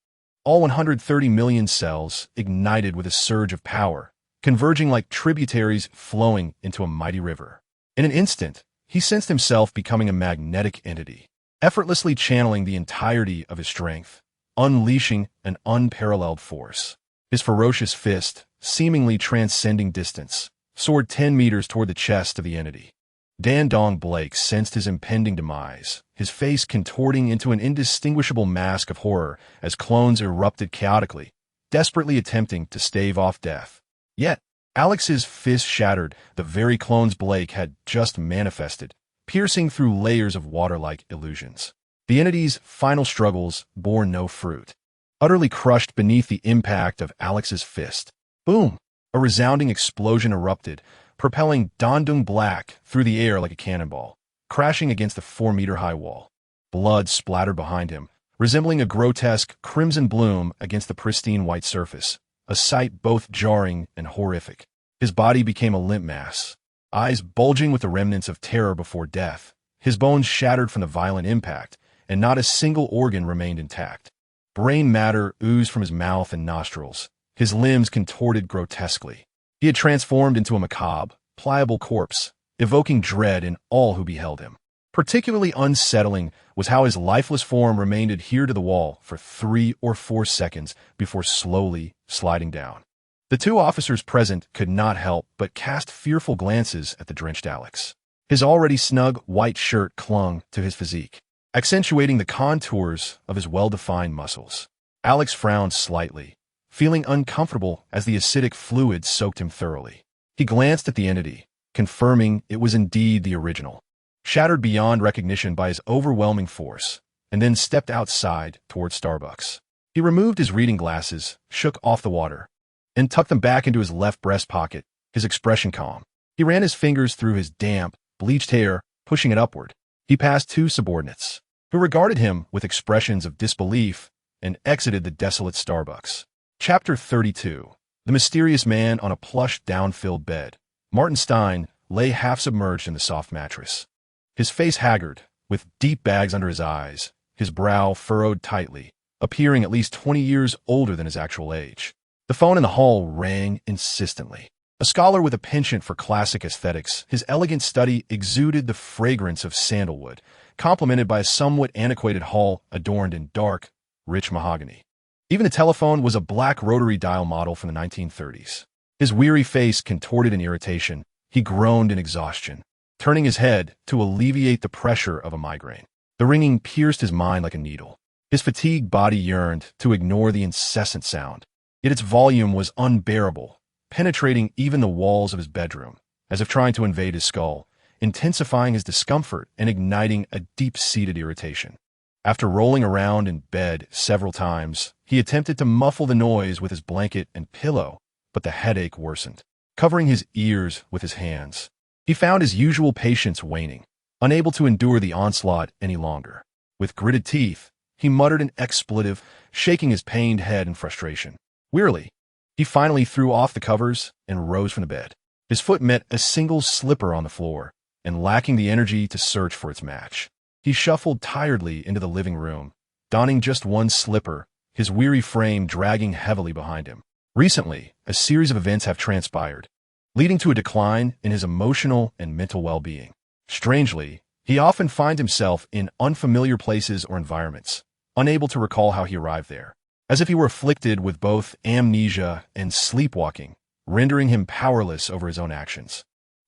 All 130 million cells ignited with a surge of power, converging like tributaries flowing into a mighty river. In an instant, he sensed himself becoming a magnetic entity, effortlessly channeling the entirety of his strength, unleashing an unparalleled force. His ferocious fist, seemingly transcending distance, soared 10 meters toward the chest of the entity. Dan Dong Blake sensed his impending demise, his face contorting into an indistinguishable mask of horror as clones erupted chaotically, desperately attempting to stave off death. Yet, Alex's fist shattered the very clones Blake had just manifested, piercing through layers of water-like illusions. The entity's final struggles bore no fruit. Utterly crushed beneath the impact of Alex's fist. Boom! A resounding explosion erupted, propelling Dondung Black through the air like a cannonball, crashing against the 4-meter-high wall. Blood splattered behind him, resembling a grotesque crimson bloom against the pristine white surface, a sight both jarring and horrific. His body became a limp mass, eyes bulging with the remnants of terror before death, his bones shattered from the violent impact, and not a single organ remained intact. Brain matter oozed from his mouth and nostrils, his limbs contorted grotesquely. He had transformed into a macabre, pliable corpse, evoking dread in all who beheld him. Particularly unsettling was how his lifeless form remained adhered to the wall for 3 or 4 seconds before slowly sliding down. The 2 officers present could not help but cast fearful glances at the drenched Alex. His already snug white shirt clung to his physique, accentuating the contours of his well-defined muscles. Alex frowned slightly, feeling uncomfortable as the acidic fluid soaked him thoroughly. He glanced at the entity, confirming it was indeed the original, shattered beyond recognition by his overwhelming force, and then stepped outside toward Starbucks. He removed his reading glasses, shook off the water, and tucked them back into his left breast pocket, his expression calm. He ran his fingers through his damp, bleached hair, pushing it upward. He passed 2 subordinates, who regarded him with expressions of disbelief, and exited the desolate Starbucks. Chapter 32. The mysterious man on a plush, down-filled bed. Martin Stein lay half-submerged in the soft mattress, his face haggard, with deep bags under his eyes, his brow furrowed tightly, appearing at least 20 years older than his actual age. The phone in the hall rang insistently. A scholar with a penchant for classic aesthetics, his elegant study exuded the fragrance of sandalwood, complemented by a somewhat antiquated hall adorned in dark, rich mahogany. Even the telephone was a black rotary dial model from the 1930s. His weary face contorted in irritation, he groaned in exhaustion, turning his head to alleviate the pressure of a migraine. The ringing pierced his mind like a needle. His fatigued body yearned to ignore the incessant sound, yet its volume was unbearable, penetrating even the walls of his bedroom, as if trying to invade his skull, intensifying his discomfort and igniting a deep-seated irritation. After rolling around in bed several times, he attempted to muffle the noise with his blanket and pillow, but the headache worsened. Covering his ears with his hands, he found his usual patience waning, unable to endure the onslaught any longer. With gritted teeth, he muttered an expletive, shaking his pained head in frustration. Wearily, he finally threw off the covers and rose from the bed. His foot met a single slipper on the floor, and lacking the energy to search for its match, he shuffled tiredly into the living room, donning just one slipper, his weary frame dragging heavily behind him. Recently, a series of events have transpired, leading to a decline in his emotional and mental well-being. Strangely, he often finds himself in unfamiliar places or environments, unable to recall how he arrived there, as if he were afflicted with both amnesia and sleepwalking, rendering him powerless over his own actions.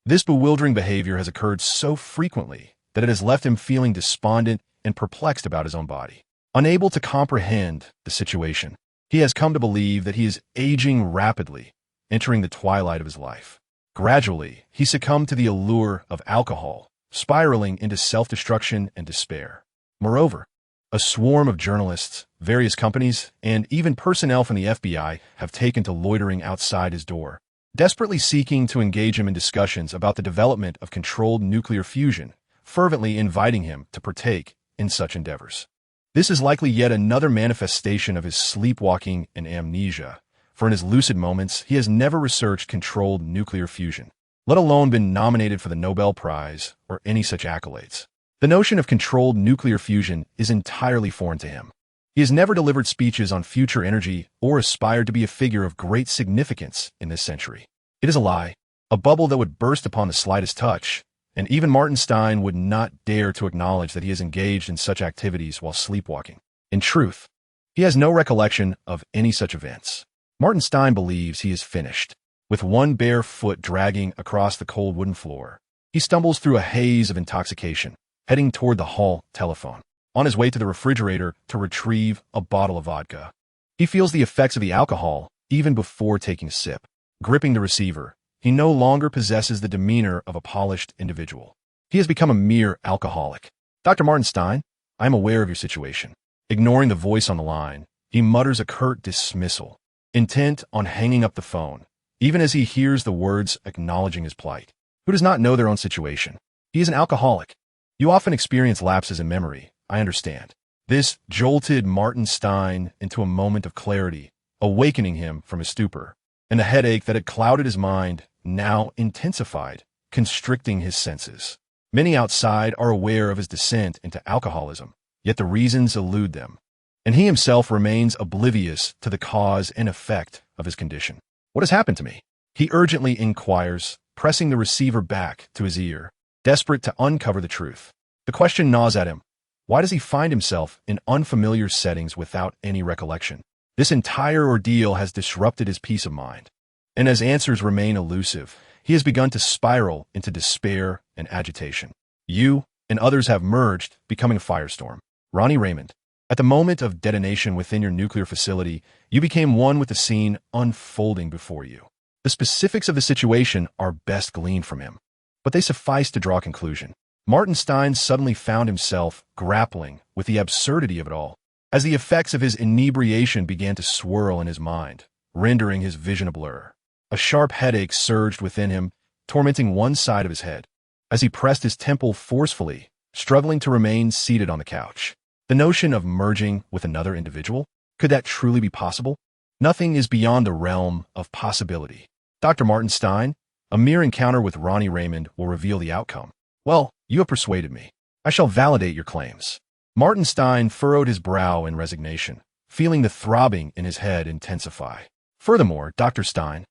This bewildering behavior has occurred so frequently that it has left him feeling despondent and perplexed about his own body. Unable to comprehend the situation, he has come to believe that he is aging rapidly, entering the twilight of his life. Gradually, he succumbed to the allure of alcohol, spiraling into self-destruction and despair. Moreover, a swarm of journalists, various companies, and even personnel from the FBI have taken to loitering outside his door, desperately seeking to engage him in discussions about the development of controlled nuclear fusion, fervently inviting him to partake in such endeavors. This is likely yet another manifestation of his sleepwalking and amnesia, for in his lucid moments, he has never researched controlled nuclear fusion, let alone been nominated for the Nobel Prize or any such accolades. The notion of controlled nuclear fusion is entirely foreign to him. He has never delivered speeches on future energy or aspired to be a figure of great significance in this century. It is a lie, a bubble that would burst upon the slightest touch, and even Martin Stein would not dare to acknowledge that he is engaged in such activities while sleepwalking. In truth, he has no recollection of any such events. Martin Stein believes he is finished. With one bare foot dragging across the cold wooden floor, he stumbles through a haze of intoxication, heading toward the hall telephone, on his way to the refrigerator to retrieve a bottle of vodka. He feels the effects of the alcohol even before taking a sip. Gripping the receiver, he no longer possesses the demeanor of a polished individual. He has become a mere alcoholic. Dr. Martin Stein, I am aware of your situation. Ignoring the voice on the line, he mutters a curt dismissal, intent on hanging up the phone, even as he hears the words acknowledging his plight. Who does not know their own situation? He is an alcoholic. You often experience lapses in memory, I understand. This jolted Martin Stein into a moment of clarity, awakening him from his stupor, and the headache that had clouded his mind now intensified, constricting his senses. Many outside are aware of his descent into alcoholism, yet the reasons elude them, and he himself remains oblivious to the cause and effect of his condition. What has happened to me? He urgently inquires, pressing the receiver back to his ear, desperate to uncover the truth. The question gnaws at him. Why does he find himself in unfamiliar settings without any recollection? This entire ordeal has disrupted his peace of mind, and as answers remain elusive, he has begun to spiral into despair and agitation. You and others have merged, becoming a firestorm. Ronnie Raymond, at the moment of detonation within your nuclear facility, you became one with the scene unfolding before you. The specifics of the situation are best gleaned from him, but they suffice to draw a conclusion. Martin Stein suddenly found himself grappling with the absurdity of it all, as the effects of his inebriation began to swirl in his mind, rendering his vision a blur. A sharp headache surged within him, tormenting one side of his head, as he pressed his temple forcefully, struggling to remain seated on the couch. The notion of merging with another individual? Could that truly be possible? Nothing is beyond the realm of possibility. Dr. Martin Stein, a mere encounter with Ronnie Raymond will reveal the outcome. Well, you have persuaded me. I shall validate your claims. Martin Stein furrowed his brow in resignation, feeling the throbbing in his head intensify. Furthermore, Dr. Stein,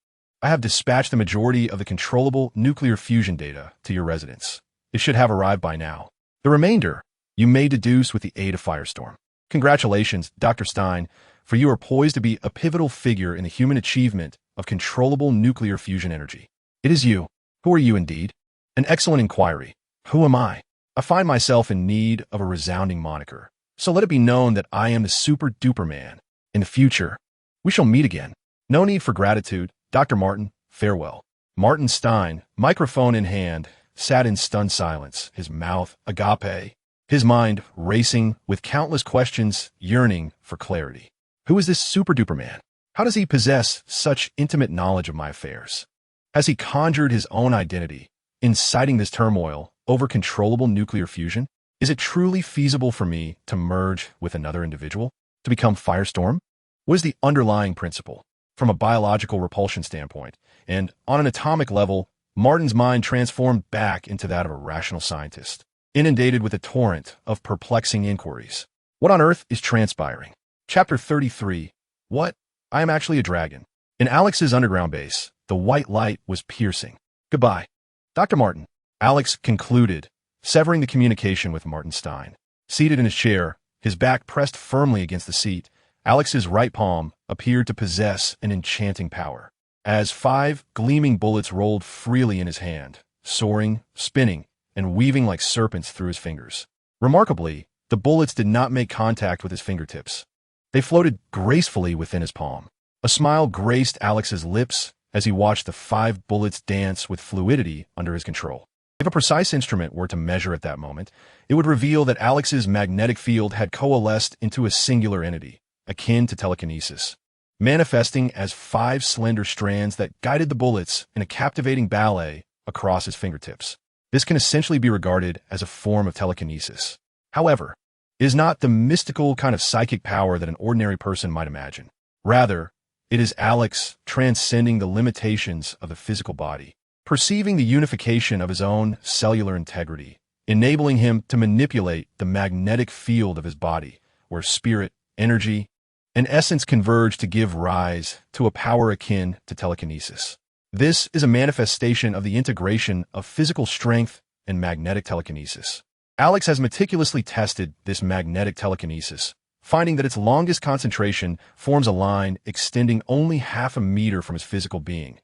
I have dispatched the majority of the controllable nuclear fusion data to your residence. It should have arrived by now. The remainder, you may deduce with the aid of Firestorm. Congratulations, Dr. Stein, for you are poised to be a pivotal figure in the human achievement of controllable nuclear fusion energy. It is you. Who are you indeed? An excellent inquiry. Who am I? I find myself in need of a resounding moniker, so let it be known that I am the super-duper man. In the future, we shall meet again. No need for gratitude. Dr. Martin, farewell. Martin Stein, microphone in hand, sat in stunned silence, his mouth agape, his mind racing with countless questions, yearning for clarity. Who is this super-duper man? How does he possess such intimate knowledge of my affairs? Has he conjured his own identity, inciting this turmoil over controllable nuclear fusion? Is it truly feasible for me to merge with another individual, to become Firestorm? What is the underlying principle? From a biological repulsion standpoint, and on an atomic level, Martin's mind transformed back into that of a rational scientist, inundated with a torrent of perplexing inquiries. What on earth is transpiring? Chapter 33. What? I am actually a dragon. In Alex's underground base, The white light was piercing. "Goodbye, Dr. Martin," Alex concluded, severing the communication with Martin Stein. Seated in his chair, his back pressed firmly against the seat, Alex's right palm appeared to possess an enchanting power. As 5 gleaming bullets rolled freely in his hand, soaring, spinning, and weaving like serpents through his fingers. Remarkably, the bullets did not make contact with his fingertips. They floated gracefully within his palm. A smile graced Alex's lips as he watched the 5 bullets dance with fluidity under his control. If a precise instrument were to measure at that moment, it would reveal that Alex's magnetic field had coalesced into a singular entity, akin to telekinesis, manifesting as 5 slender strands that guided the bullets in a captivating ballet across his fingertips. This can essentially be regarded as a form of telekinesis. However, it is not the mystical kind of psychic power that an ordinary person might imagine. Rather, it is Alex transcending the limitations of the physical body, perceiving the unification of his own cellular integrity, enabling him to manipulate the magnetic field of his body, where spirit, energy, and essence converge to give rise to a power akin to telekinesis. This is a manifestation of the integration of physical strength and magnetic telekinesis. Alex has meticulously tested this magnetic telekinesis, finding that its longest concentration forms a line extending only half a meter from his physical being,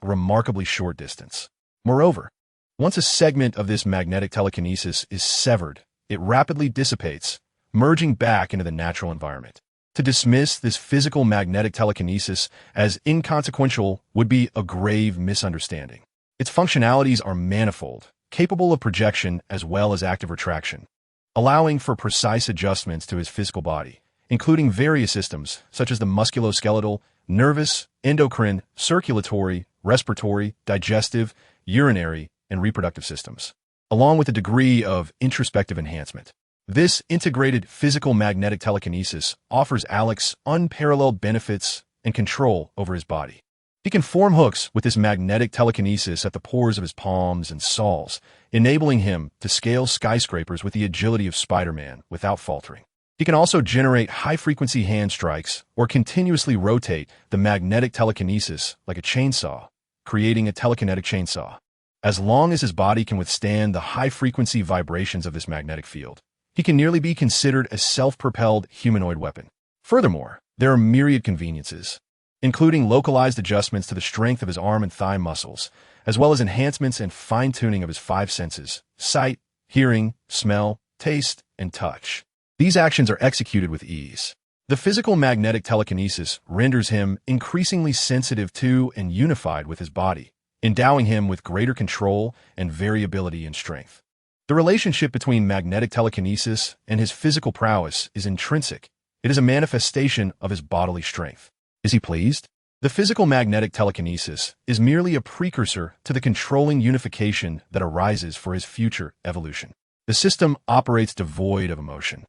a remarkably short distance. Moreover, once a segment of this magnetic telekinesis is severed, it rapidly dissipates, merging back into the natural environment. To dismiss this physical magnetic telekinesis as inconsequential would be a grave misunderstanding. Its functionalities are manifold, capable of projection as well as active retraction, allowing for precise adjustments to his physical body, including various systems such as the musculoskeletal, nervous, endocrine, circulatory, respiratory, digestive, urinary, and reproductive systems, along with a degree of introspective enhancement. This integrated physical magnetic telekinesis offers Alex unparalleled benefits and control over his body. He can form hooks with this magnetic telekinesis at the pores of his palms and soles, enabling him to scale skyscrapers with the agility of Spider-Man without faltering. He can also generate high-frequency hand strikes or continuously rotate the magnetic telekinesis like a chainsaw, creating a telekinetic chainsaw. As long as his body can withstand the high-frequency vibrations of this magnetic field, he can nearly be considered a self-propelled humanoid weapon. Furthermore, there are myriad conveniences, including localized adjustments to the strength of his arm and thigh muscles, as well as enhancements and fine-tuning of his 5 senses: sight, hearing, smell, taste, and touch. These actions are executed with ease. The physical magnetic telekinesis renders him increasingly sensitive to and unified with his body, endowing him with greater control and variability in strength. The relationship between magnetic telekinesis and his physical prowess is intrinsic. It is a manifestation of his bodily strength. Is he pleased? The physical magnetic telekinesis is merely a precursor to the controlling unification that arises for his future evolution. The system operates devoid of emotion,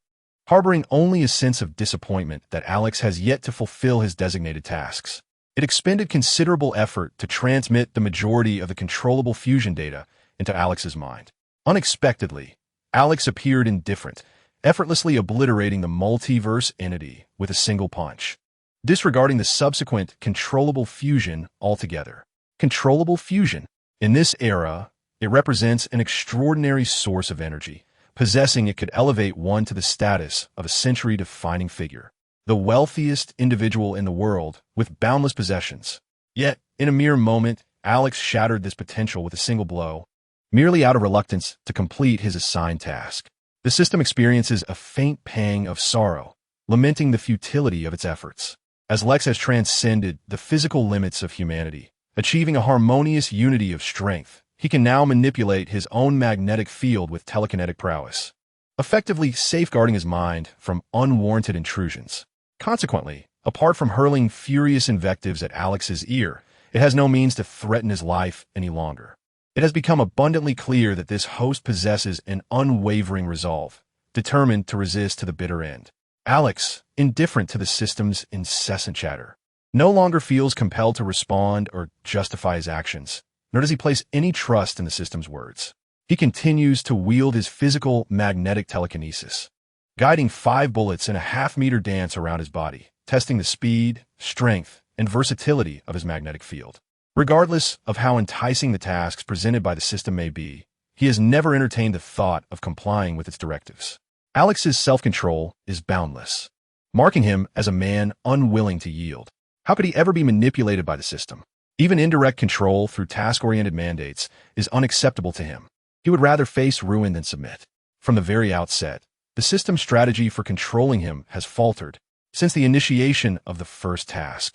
harboring only a sense of disappointment that Alex has yet to fulfill his designated tasks. It expended considerable effort to transmit the majority of the controllable fusion data into Alex's mind. Unexpectedly, Alex appeared indifferent, effortlessly obliterating the multiverse entity with a single punch, disregarding the subsequent controllable fusion altogether. Controllable fusion. In this era, it represents an extraordinary source of energy. Possessing it could elevate one to the status of a century-defining figure, the wealthiest individual in the world with boundless possessions. Yet, in a mere moment, Alex shattered this potential with a single blow, merely out of reluctance to complete his assigned task. The system experiences a faint pang of sorrow, lamenting the futility of its efforts. As Lex has transcended the physical limits of humanity, achieving a harmonious unity of strength, he can now manipulate his own magnetic field with telekinetic prowess, effectively safeguarding his mind from unwarranted intrusions. Consequently, apart from hurling furious invectives at Alex's ear, it has no means to threaten his life any longer. It has become abundantly clear that this host possesses an unwavering resolve, determined to resist to the bitter end. Alex, indifferent to the system's incessant chatter, no longer feels compelled to respond or justify his actions, nor does he place any trust in the system's words. He continues to wield his physical magnetic telekinesis, guiding 5 bullets in a half-meter dance around his body, testing the speed, strength, and versatility of his magnetic field. Regardless of how enticing the tasks presented by the system may be, he has never entertained the thought of complying with its directives. Alex's self-control is boundless, marking him as a man unwilling to yield. How could he ever be manipulated by the system? Even indirect control through task-oriented mandates is unacceptable to him. He would rather face ruin than submit. From the very outset, the system's strategy for controlling him has faltered since the initiation of the first task.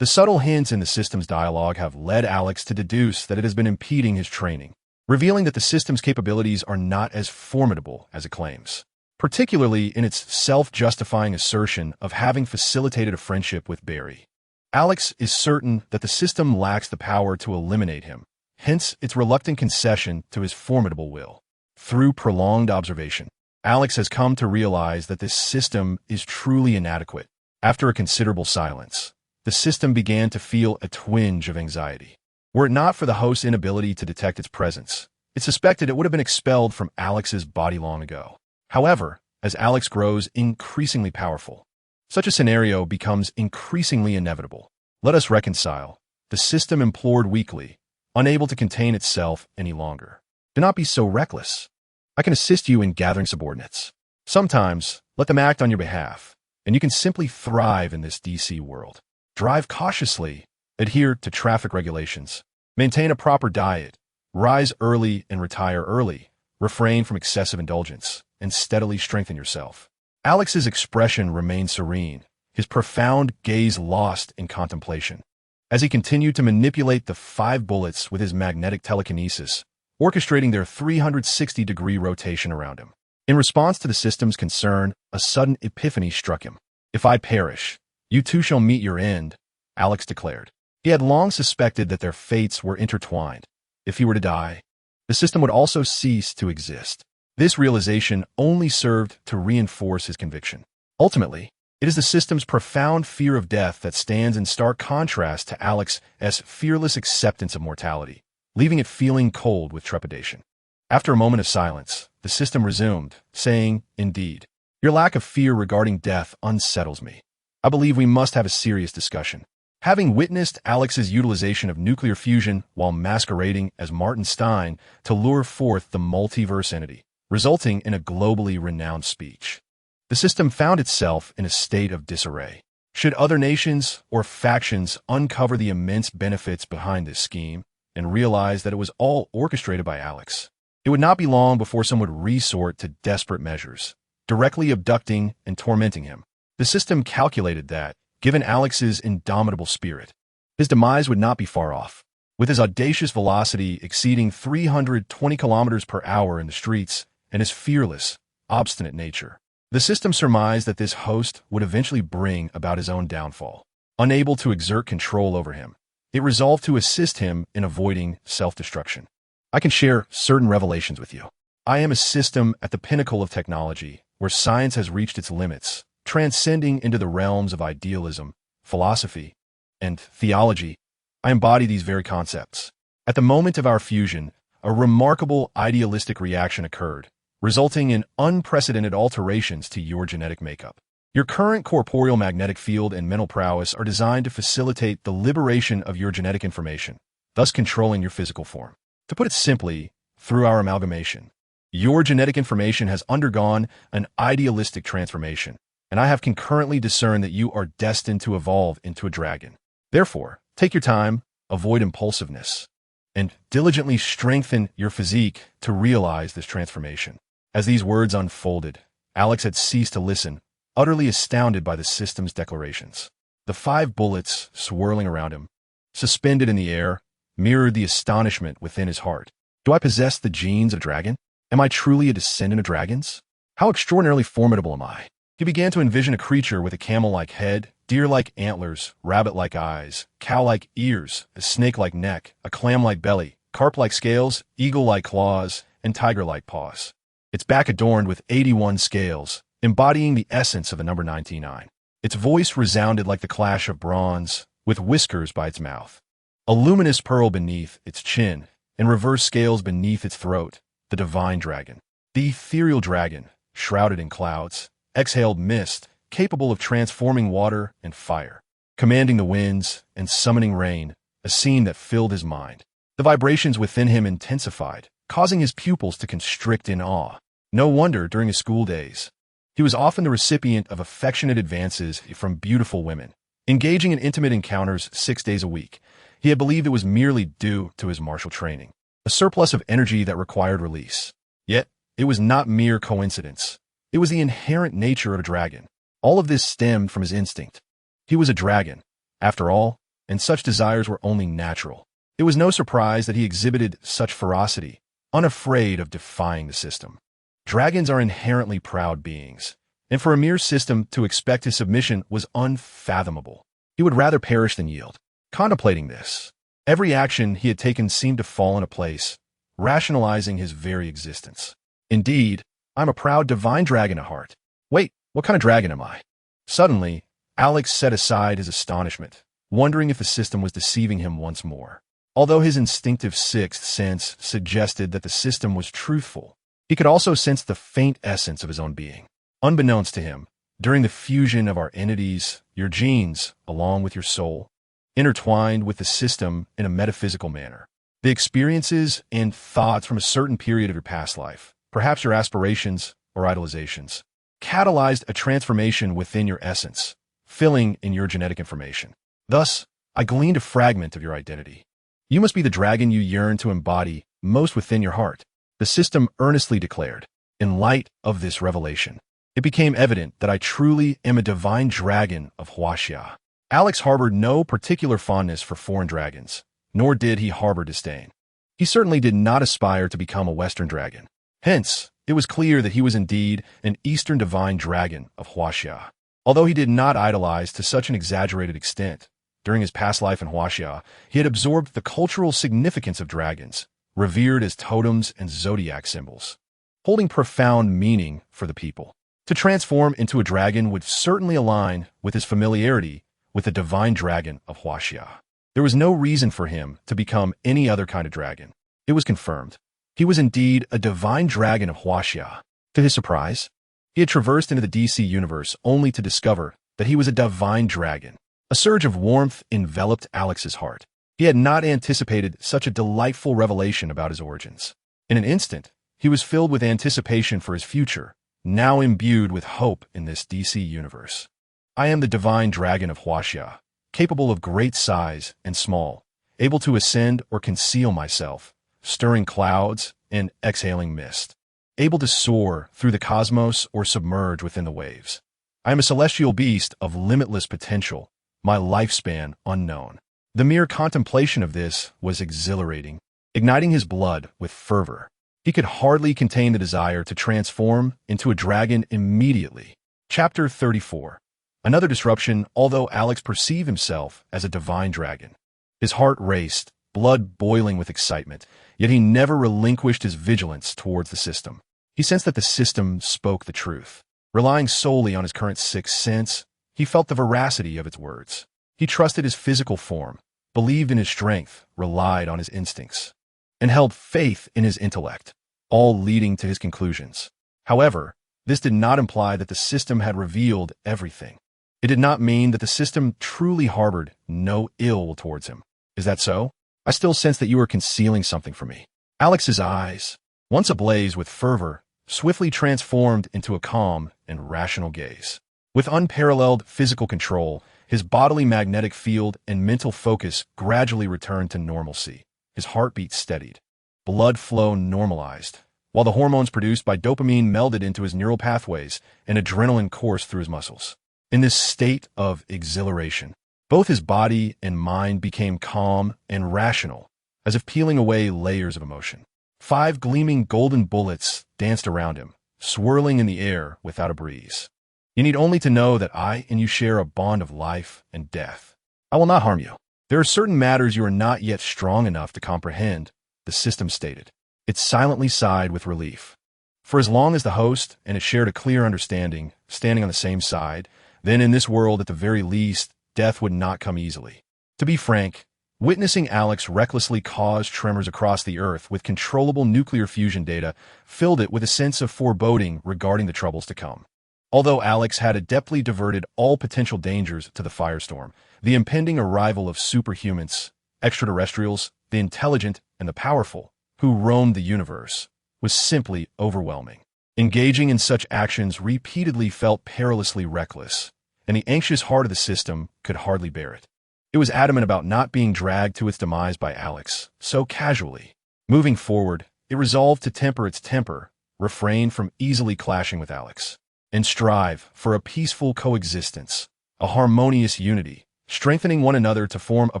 The subtle hints in the system's dialogue have led Alex to deduce that it has been impeding his training, revealing that the system's capabilities are not as formidable as it claims, particularly in its self-justifying assertion of having facilitated a friendship with Barry. Alex is certain that the system lacks the power to eliminate him, hence its reluctant concession to his formidable will. Through prolonged observation, Alex has come to realize that this system is truly inadequate. After a considerable silence, the system began to feel a twinge of anxiety. Were it not for the host's inability to detect its presence, it suspected it would have been expelled from Alex's body long ago. However, as Alex grows increasingly powerful, such a scenario becomes increasingly inevitable. Let us reconcile, the system implored weakly, unable to contain itself any longer. Do not be so reckless. I can assist you in gathering subordinates. Sometimes, let them act on your behalf, and you can simply thrive in this DC world. Drive cautiously, adhere to traffic regulations, maintain a proper diet, rise early and retire early, refrain from excessive indulgence, and steadily strengthen yourself. Alex's expression remained serene, his profound gaze lost in contemplation. As he continued to manipulate the 5 bullets with his magnetic telekinesis, orchestrating their 360-degree rotation around him. In response to the system's concern, a sudden epiphany struck him. If I perish, you too shall meet your end, Alex declared. He had long suspected that their fates were intertwined. If he were to die, the system would also cease to exist. This realization only served to reinforce his conviction. Ultimately, it is the system's profound fear of death that stands in stark contrast to Alex's fearless acceptance of mortality, leaving it feeling cold with trepidation. After a moment of silence, the system resumed, saying, "Indeed, your lack of fear regarding death unsettles me. I believe we must have a serious discussion." Having witnessed Alex's utilization of nuclear fusion while masquerading as Martin Stein to lure forth the multiverse entity, resulting in a globally renowned speech, the system found itself in a state of disarray. Should other nations or factions uncover the immense benefits behind this scheme and realize that it was all orchestrated by Alex, it would not be long before some would resort to desperate measures, directly abducting and tormenting him. The system calculated that, given Alex's indomitable spirit, his demise would not be far off. With his audacious velocity exceeding 320 kilometers per hour in the streets and his fearless, obstinate nature, the system surmised that this host would eventually bring about his own downfall. Unable to exert control over him, it resolved to assist him in avoiding self-destruction. I can share certain revelations with you. I am a system at the pinnacle of technology, where science has reached its limits, transcending into the realms of idealism, philosophy, and theology. I embody these very concepts. At the moment of our fusion, a remarkable idealistic reaction occurred, resulting in unprecedented alterations to your genetic makeup. Your current corporeal magnetic field and mental prowess are designed to facilitate the liberation of your genetic information, thus controlling your physical form. To put it simply, through our amalgamation, your genetic information has undergone an idealistic transformation, and I have concurrently discerned that you are destined to evolve into a dragon. Therefore, take your time, avoid impulsiveness, and diligently strengthen your physique to realize this transformation. As these words unfolded, Alex had ceased to listen, utterly astounded by the system's declarations. The 5 bullets swirling around him, suspended in the air, mirrored the astonishment within his heart. Do I possess the genes of a dragon? Am I truly a descendant of dragons? How extraordinarily formidable am I? He began to envision a creature with a camel-like head, deer-like antlers, rabbit-like eyes, cow-like ears, a snake-like neck, a clam-like belly, carp-like scales, eagle-like claws, and tiger-like paws. Its back adorned with 81 scales, embodying the essence of the number 99. Its voice resounded like the clash of bronze, with whiskers by its mouth. A luminous pearl beneath its chin, and reverse scales beneath its throat, the divine dragon. The ethereal dragon, shrouded in clouds, exhaled mist, capable of transforming water and fire, commanding the winds and summoning rain, a scene that filled his mind. The vibrations within him intensified, causing his pupils to constrict in awe. No wonder during his school days, he was often the recipient of affectionate advances from beautiful women. Engaging in intimate encounters 6 days a week, he had believed it was merely due to his martial training, a surplus of energy that required release. Yet, it was not mere coincidence. It was the inherent nature of a dragon. All of this stemmed from his instinct. He was a dragon, after all, and such desires were only natural. It was no surprise that he exhibited such ferocity, unafraid of defying the system. Dragons are inherently proud beings, and for a mere system to expect his submission was unfathomable. He would rather perish than yield. Contemplating this, every action he had taken seemed to fall into place, rationalizing his very existence. Indeed, I'm a proud divine dragon at heart. Wait, what kind of dragon am I? Suddenly, Alex set aside his astonishment, wondering if the system was deceiving him once more. Although his instinctive sixth sense suggested that the system was truthful, he could also sense the faint essence of his own being. Unbeknownst to him, during the fusion of our entities, your genes, along with your soul, intertwined with the system in a metaphysical manner. The experiences and thoughts from a certain period of your past life, perhaps your aspirations or idolizations, catalyzed a transformation within your essence, filling in your genetic information. Thus, I gleaned a fragment of your identity. You must be the dragon you yearn to embody most within your heart, the system earnestly declared. In light of this revelation, it became evident that I truly am a divine dragon of Huaxia. Alex harbored no particular fondness for foreign dragons, nor did he harbor disdain. He certainly did not aspire to become a Western dragon. Hence, it was clear that he was indeed an Eastern divine dragon of Huaxia. Although he did not idolize to such an exaggerated extent, during his past life in Huaxia, he had absorbed the cultural significance of dragons, revered as totems and zodiac symbols, holding profound meaning for the people. To transform into a dragon would certainly align with his familiarity with the divine dragon of Huaxia. There was no reason for him to become any other kind of dragon. It was confirmed. He was indeed a divine dragon of Huaxia. To his surprise, he had traversed into the DC universe only to discover that he was a divine dragon. A surge of warmth enveloped Alex's heart. He had not anticipated such a delightful revelation about his origins. In an instant, he was filled with anticipation for his future, now imbued with hope in this DC universe. I am the divine dragon of Huaxia, capable of great size and small, able to ascend or conceal myself, stirring clouds and exhaling mist, able to soar through the cosmos or submerge within the waves. I am a celestial beast of limitless potential, my lifespan unknown. The mere contemplation of this was exhilarating, igniting his blood with fervor. He could hardly contain the desire to transform into a dragon immediately. Chapter 34. Another disruption, although Alex perceived himself as a divine dragon. His heart raced, blood boiling with excitement, yet he never relinquished his vigilance towards the system. He sensed that the system spoke the truth. Relying solely on his current sixth sense, he felt the veracity of its words. He trusted his physical form, believed in his strength, relied on his instincts, and held faith in his intellect, all leading to his conclusions. However, this did not imply that the system had revealed everything. It did not mean that the system truly harbored no ill towards him. Is that so? I still sense that you are concealing something from me. Alex's eyes, once ablaze with fervor, swiftly transformed into a calm and rational gaze. With unparalleled physical control, his bodily magnetic field and mental focus gradually returned to normalcy. His heartbeat steadied. Blood flow normalized, while the hormones produced by dopamine melded into his neural pathways and adrenaline coursed through his muscles. In this state of exhilaration, both his body and mind became calm and rational, as if peeling away layers of emotion. 5 gleaming golden bullets danced around him, swirling in the air without a breeze. You need only to know that I and you share a bond of life and death. I will not harm you. There are certain matters you are not yet strong enough to comprehend, the system stated. It silently sighed with relief. For as long as the host and it shared a clear understanding, standing on the same side, then in this world at the very least, death would not come easily. To be frank, witnessing Alex recklessly cause tremors across the Earth with controllable nuclear fusion data filled it with a sense of foreboding regarding the troubles to come. Although Alex had adeptly diverted all potential dangers to the firestorm, the impending arrival of superhumans, extraterrestrials, the intelligent, and the powerful, who roamed the universe, was simply overwhelming. Engaging in such actions repeatedly felt perilously reckless, and the anxious heart of the system could hardly bear it. It was adamant about not being dragged to its demise by Alex so casually. Moving forward, it resolved to temper its temper, refrain from easily clashing with Alex, and strive for a peaceful coexistence, a harmonious unity, strengthening one another to form a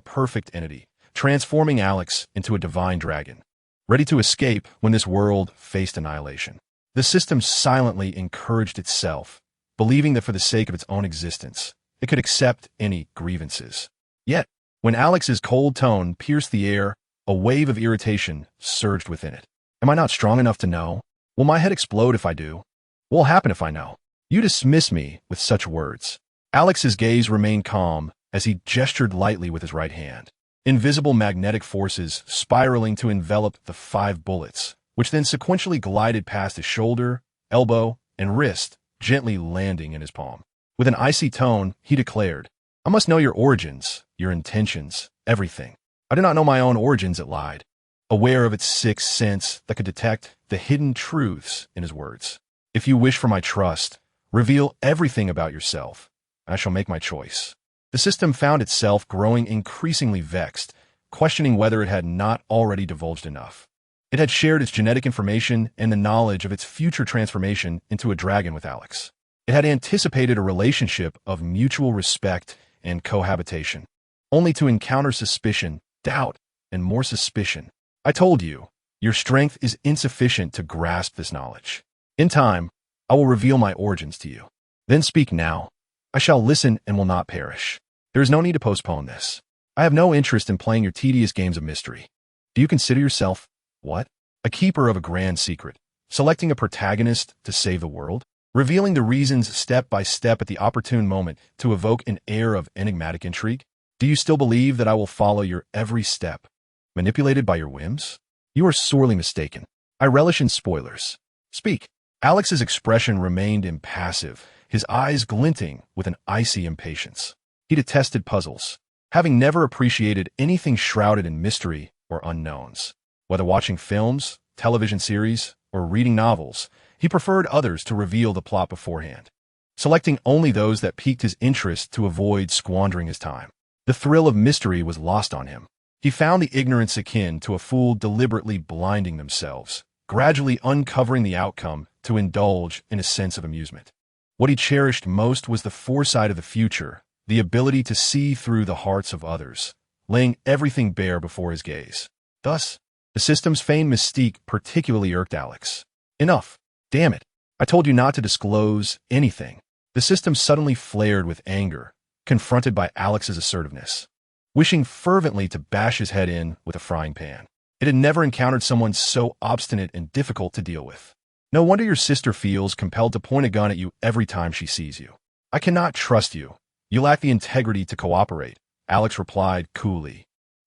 perfect entity, transforming Alex into a divine dragon, ready to escape when this world faced annihilation. The system silently encouraged itself, believing that for the sake of its own existence, it could accept any grievances. Yet, when Alex's cold tone pierced the air, a wave of irritation surged within it. Am I not strong enough to know? Will my head explode if I do? What will happen if I know? You dismiss me with such words. Alex's gaze remained calm as he gestured lightly with his right hand. Invisible magnetic forces spiraling to envelop the 5 bullets, which then sequentially glided past his shoulder, elbow, and wrist, gently landing in his palm. With an icy tone, he declared, I must know your origins, your intentions, everything. I do not know my own origins, it lied, aware of its sixth sense that could detect the hidden truths in his words. If you wish for my trust, reveal everything about yourself, and I shall make my choice. The system found itself growing increasingly vexed, questioning whether it had not already divulged enough. It had shared its genetic information and the knowledge of its future transformation into a dragon with Alex. It had anticipated a relationship of mutual respect and cohabitation, only to encounter suspicion, doubt, and more suspicion. I told you, your strength is insufficient to grasp this knowledge. In time, I will reveal my origins to you. Then speak now. I shall listen and will not perish. There is no need to postpone this. I have no interest in playing your tedious games of mystery. Do you consider yourself, what? A keeper of a grand secret, selecting a protagonist to save the world? Revealing the reasons step by step at the opportune moment to evoke an air of enigmatic intrigue? Do you still believe that I will follow your every step, manipulated by your whims? You are sorely mistaken. I relish in spoilers. Speak. Alex's expression remained impassive, his eyes glinting with an icy impatience. He detested puzzles, having never appreciated anything shrouded in mystery or unknowns. Whether watching films, television series, or reading novels, he preferred others to reveal the plot beforehand, selecting only those that piqued his interest to avoid squandering his time. The thrill of mystery was lost on him. He found the ignorance akin to a fool deliberately blinding themselves, gradually uncovering the outcome to indulge in a sense of amusement. What he cherished most was the foresight of the future, the ability to see through the hearts of others, laying everything bare before his gaze. Thus, the system's feigned mystique particularly irked Alex. Enough. Damn it. I told you not to disclose anything. The system suddenly flared with anger, confronted by Alex's assertiveness, wishing fervently to bash his head in with a frying pan. It had never encountered someone so obstinate and difficult to deal with. No wonder your sister feels compelled to point a gun at you every time she sees you. I cannot trust you. You lack the integrity to cooperate, Alex replied coolly,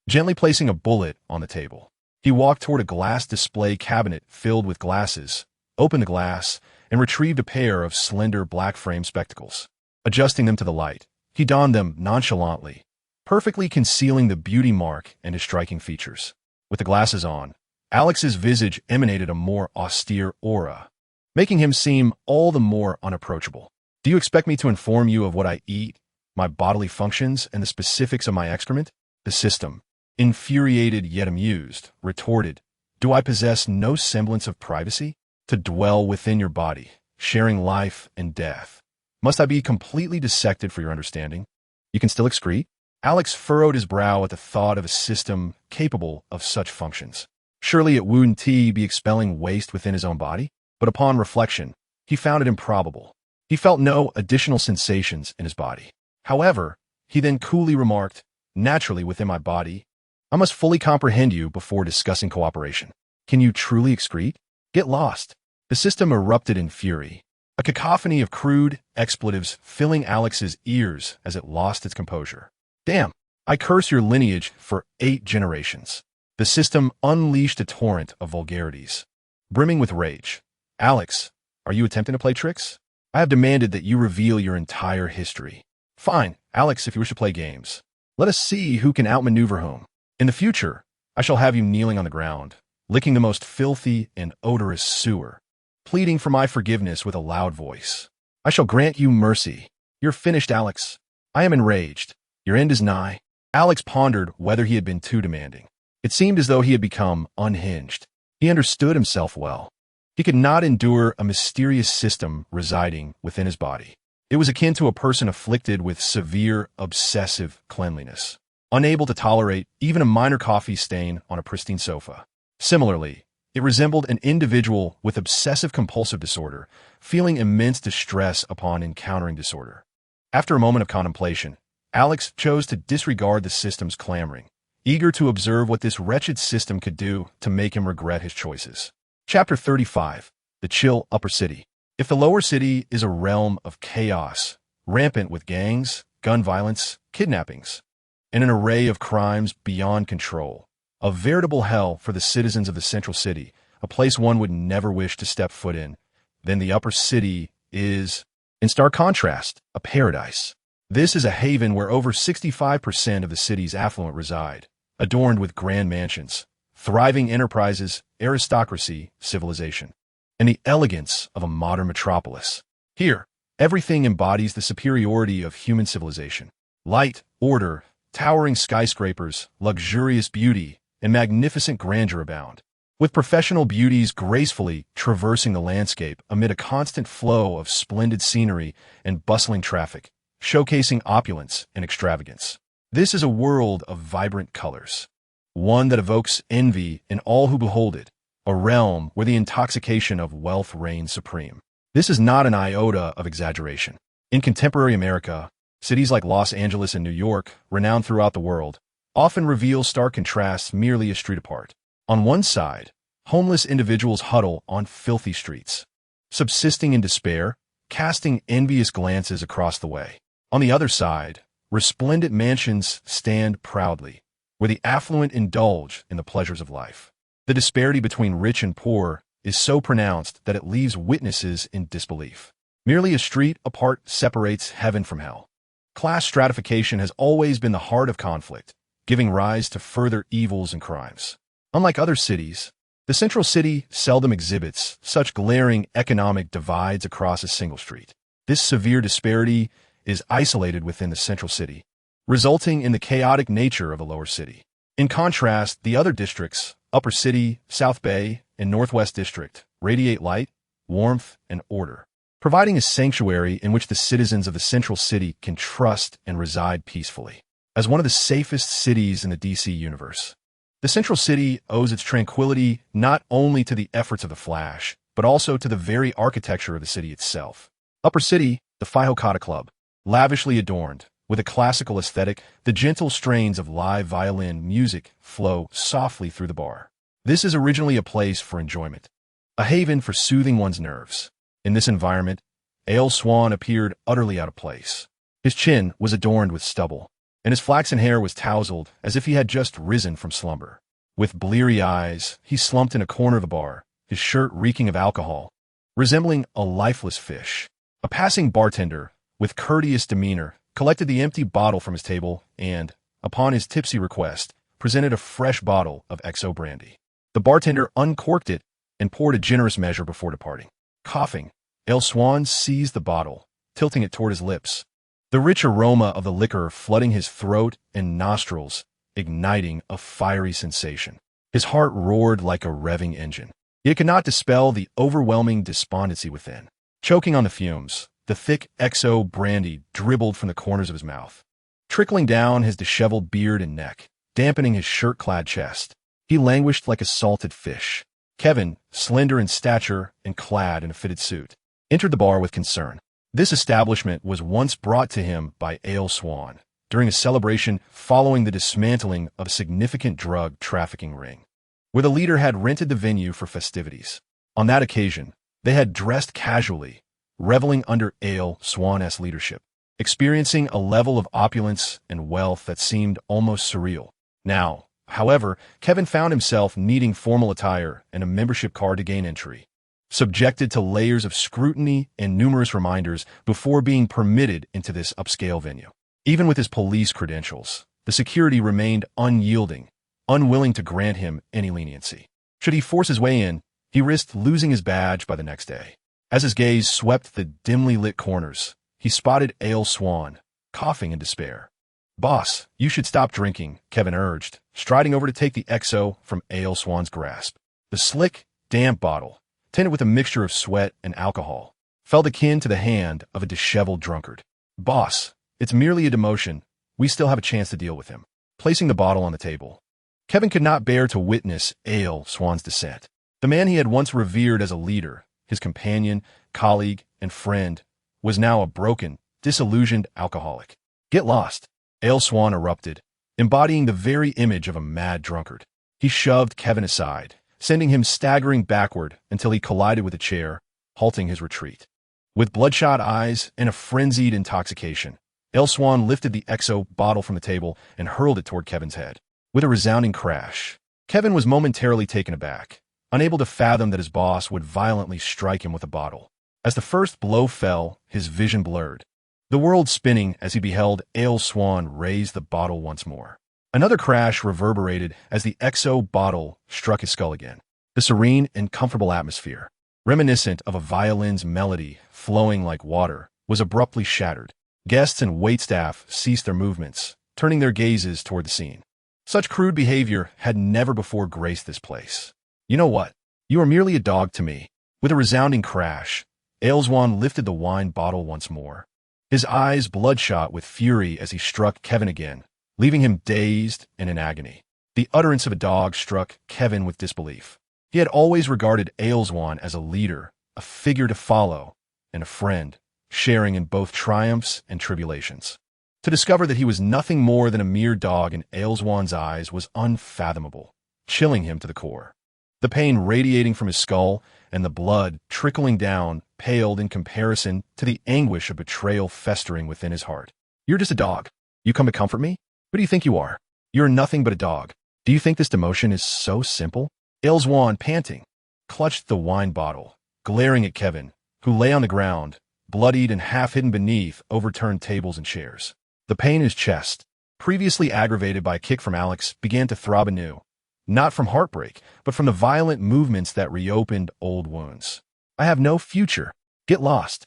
gently placing a bullet on the table. He walked toward a glass display cabinet filled with glasses, opened the glass, and retrieved a pair of slender black-frame spectacles. Adjusting them to the light, he donned them nonchalantly, perfectly concealing the beauty mark and his striking features. With the glasses on, Alex's visage emanated a more austere aura, making him seem all the more unapproachable. Do you expect me to inform you of what I eat, my bodily functions, and the specifics of my excrement? The system, infuriated yet amused, retorted, Do I possess no semblance of privacy? To dwell within your body, sharing life and death. Must I be completely dissected for your understanding? You can still excrete? Alex furrowed his brow at the thought of a system capable of such functions. Surely it wouldn't he be expelling waste within his own body? But upon reflection, he found it improbable. He felt no additional sensations in his body. However, he then coolly remarked, Naturally within my body, I must fully comprehend you before discussing cooperation. Can you truly excrete? Get lost. The system erupted in fury, a cacophony of crude expletives filling Alex's ears as it lost its composure. Damn, I curse your lineage for 8 generations. The system unleashed a torrent of vulgarities, brimming with rage. Alex, are you attempting to play tricks? I have demanded that you reveal your entire history. Fine, Alex, if you wish to play games. Let us see who can outmaneuver whom. In the future, I shall have you kneeling on the ground, licking the most filthy and odorous sewer, pleading for my forgiveness with a loud voice. I shall grant you mercy. You're finished, Alex. I am enraged. Your end is nigh. Alex pondered whether he had been too demanding. It seemed as though he had become unhinged. He understood himself well. He could not endure a mysterious system residing within his body. It was akin to a person afflicted with severe obsessive cleanliness, unable to tolerate even a minor coffee stain on a pristine sofa. Similarly, it resembled an individual with obsessive-compulsive disorder, feeling immense distress upon encountering disorder. After a moment of contemplation, Alex chose to disregard the system's clamoring, eager to observe what this wretched system could do to make him regret his choices. Chapter 35. The Chill Upper City. If the lower city is a realm of chaos, rampant with gangs, gun violence, kidnappings, and an array of crimes beyond control, a veritable hell for the citizens of the central city, a place one would never wish to step foot in, then the upper city is, in stark contrast, a paradise. This is a haven where over 65% of the city's affluent reside, adorned with grand mansions, thriving enterprises, aristocracy, civilization, and the elegance of a modern metropolis. Here, everything embodies the superiority of human civilization. Light, order, towering skyscrapers, luxurious beauty, and magnificent grandeur abound, with professional beauties gracefully traversing the landscape amid a constant flow of splendid scenery and bustling traffic, showcasing opulence and extravagance. This is a world of vibrant colors, one that evokes envy in all who behold it, a realm where the intoxication of wealth reigns supreme. This is not an iota of exaggeration. In contemporary America, cities like Los Angeles and New York, renowned throughout the world, often reveal stark contrasts merely a street apart. On one side, homeless individuals huddle on filthy streets, subsisting in despair, casting envious glances across the way. On the other side, resplendent mansions stand proudly, where the affluent indulge in the pleasures of life. The disparity between rich and poor is so pronounced that it leaves witnesses in disbelief. Merely a street apart separates heaven from hell. Class stratification has always been the heart of conflict, giving rise to further evils and crimes. Unlike other cities, the central city seldom exhibits such glaring economic divides across a single street. This severe disparity is isolated within the central city, resulting in the chaotic nature of a lower city. In contrast, the other districts, Upper City, South Bay, and Northwest District, radiate light, warmth, and order, providing a sanctuary in which the citizens of the central city can trust and reside peacefully. As one of the safest cities in the DC universe, the central city owes its tranquility not only to the efforts of the Flash, but also to the very architecture of the city itself. Upper City, the Phi Hokata Club, lavishly adorned, with a classical aesthetic, the gentle strains of live violin music flow softly through the bar. This is originally a place for enjoyment, a haven for soothing one's nerves. In this environment, Ale Swan appeared utterly out of place. His chin was adorned with stubble, and his flaxen hair was tousled as if he had just risen from slumber. With bleary eyes, he slumped in a corner of the bar, his shirt reeking of alcohol, resembling a lifeless fish. A passing bartender, with courteous demeanor, collected the empty bottle from his table and, upon his tipsy request, presented a fresh bottle of XO brandy. The bartender uncorked it and poured a generous measure before departing. Coughing, Ale Swan seized the bottle, tilting it toward his lips, the rich aroma of the liquor flooding his throat and nostrils, igniting a fiery sensation. His heart roared like a revving engine. Yet could not dispel the overwhelming despondency within. Choking on the fumes, the thick XO brandy dribbled from the corners of his mouth, trickling down his disheveled beard and neck, dampening his shirt-clad chest. He languished like a salted fish. Kevin, slender in stature and clad in a fitted suit, entered the bar with concern. This establishment was once brought to him by Ale Swan during a celebration following the dismantling of a significant drug trafficking ring, where the leader had rented the venue for festivities. On that occasion, they had dressed casually, reveling under Ale Swan's leadership, experiencing a level of opulence and wealth that seemed almost surreal. Now, however, Kevin found himself needing formal attire and a membership card to gain entry, subjected to layers of scrutiny and numerous reminders before being permitted into this upscale venue. Even with his police credentials, the security remained unyielding, unwilling to grant him any leniency. Should he force his way in, he risked losing his badge by the next day. As his gaze swept the dimly lit corners, he spotted Ale Swan, coughing in despair. "Boss, you should stop drinking," Kevin urged, striding over to take the XO from Ale Swan's grasp. The slick, damp bottle, tinted with a mixture of sweat and alcohol, felt akin to the hand of a disheveled drunkard. "Boss, it's merely a demotion. We still have a chance to deal with him." Placing the bottle on the table, Kevin could not bear to witness Ale Swan's descent. The man he had once revered as a leader, his companion, colleague, and friend, was now a broken, disillusioned alcoholic. "Get lost," Ale Swan erupted, embodying the very image of a mad drunkard. He shoved Kevin aside, sending him staggering backward until he collided with a chair, halting his retreat. With bloodshot eyes and a frenzied intoxication, Ale Swan lifted the XO bottle from the table and hurled it toward Kevin's head. With a resounding crash, Kevin was momentarily taken aback, unable to fathom that his boss would violently strike him with a bottle. As the first blow fell, his vision blurred, the world spinning as he beheld Ale Swan raise the bottle once more. Another crash reverberated as the XO bottle struck his skull again. The serene and comfortable atmosphere, reminiscent of a violin's melody flowing like water, was abruptly shattered. Guests and waitstaff ceased their movements, turning their gazes toward the scene. Such crude behavior had never before graced this place. "You know what? You are merely a dog to me." With a resounding crash, Ale Swan lifted the wine bottle once more, his eyes bloodshot with fury as he struck Kevin again, leaving him dazed and in agony. The utterance of a dog struck Kevin with disbelief. He had always regarded Ale Swan as a leader, a figure to follow, and a friend, sharing in both triumphs and tribulations. To discover that he was nothing more than a mere dog in Ale Swan's eyes was unfathomable, chilling him to the core. The pain radiating from his skull and the blood trickling down paled in comparison to the anguish of betrayal festering within his heart. "You're just a dog. You come to comfort me? Who do you think you are? You're nothing but a dog. Do you think this demotion is so simple?" Ale Swan, panting, clutched the wine bottle, glaring at Kevin, who lay on the ground, bloodied and half hidden beneath overturned tables and chairs. The pain in his chest, previously aggravated by a kick from Alex, began to throb anew, not from heartbreak, but from the violent movements that reopened old wounds. "I have no future. Get lost.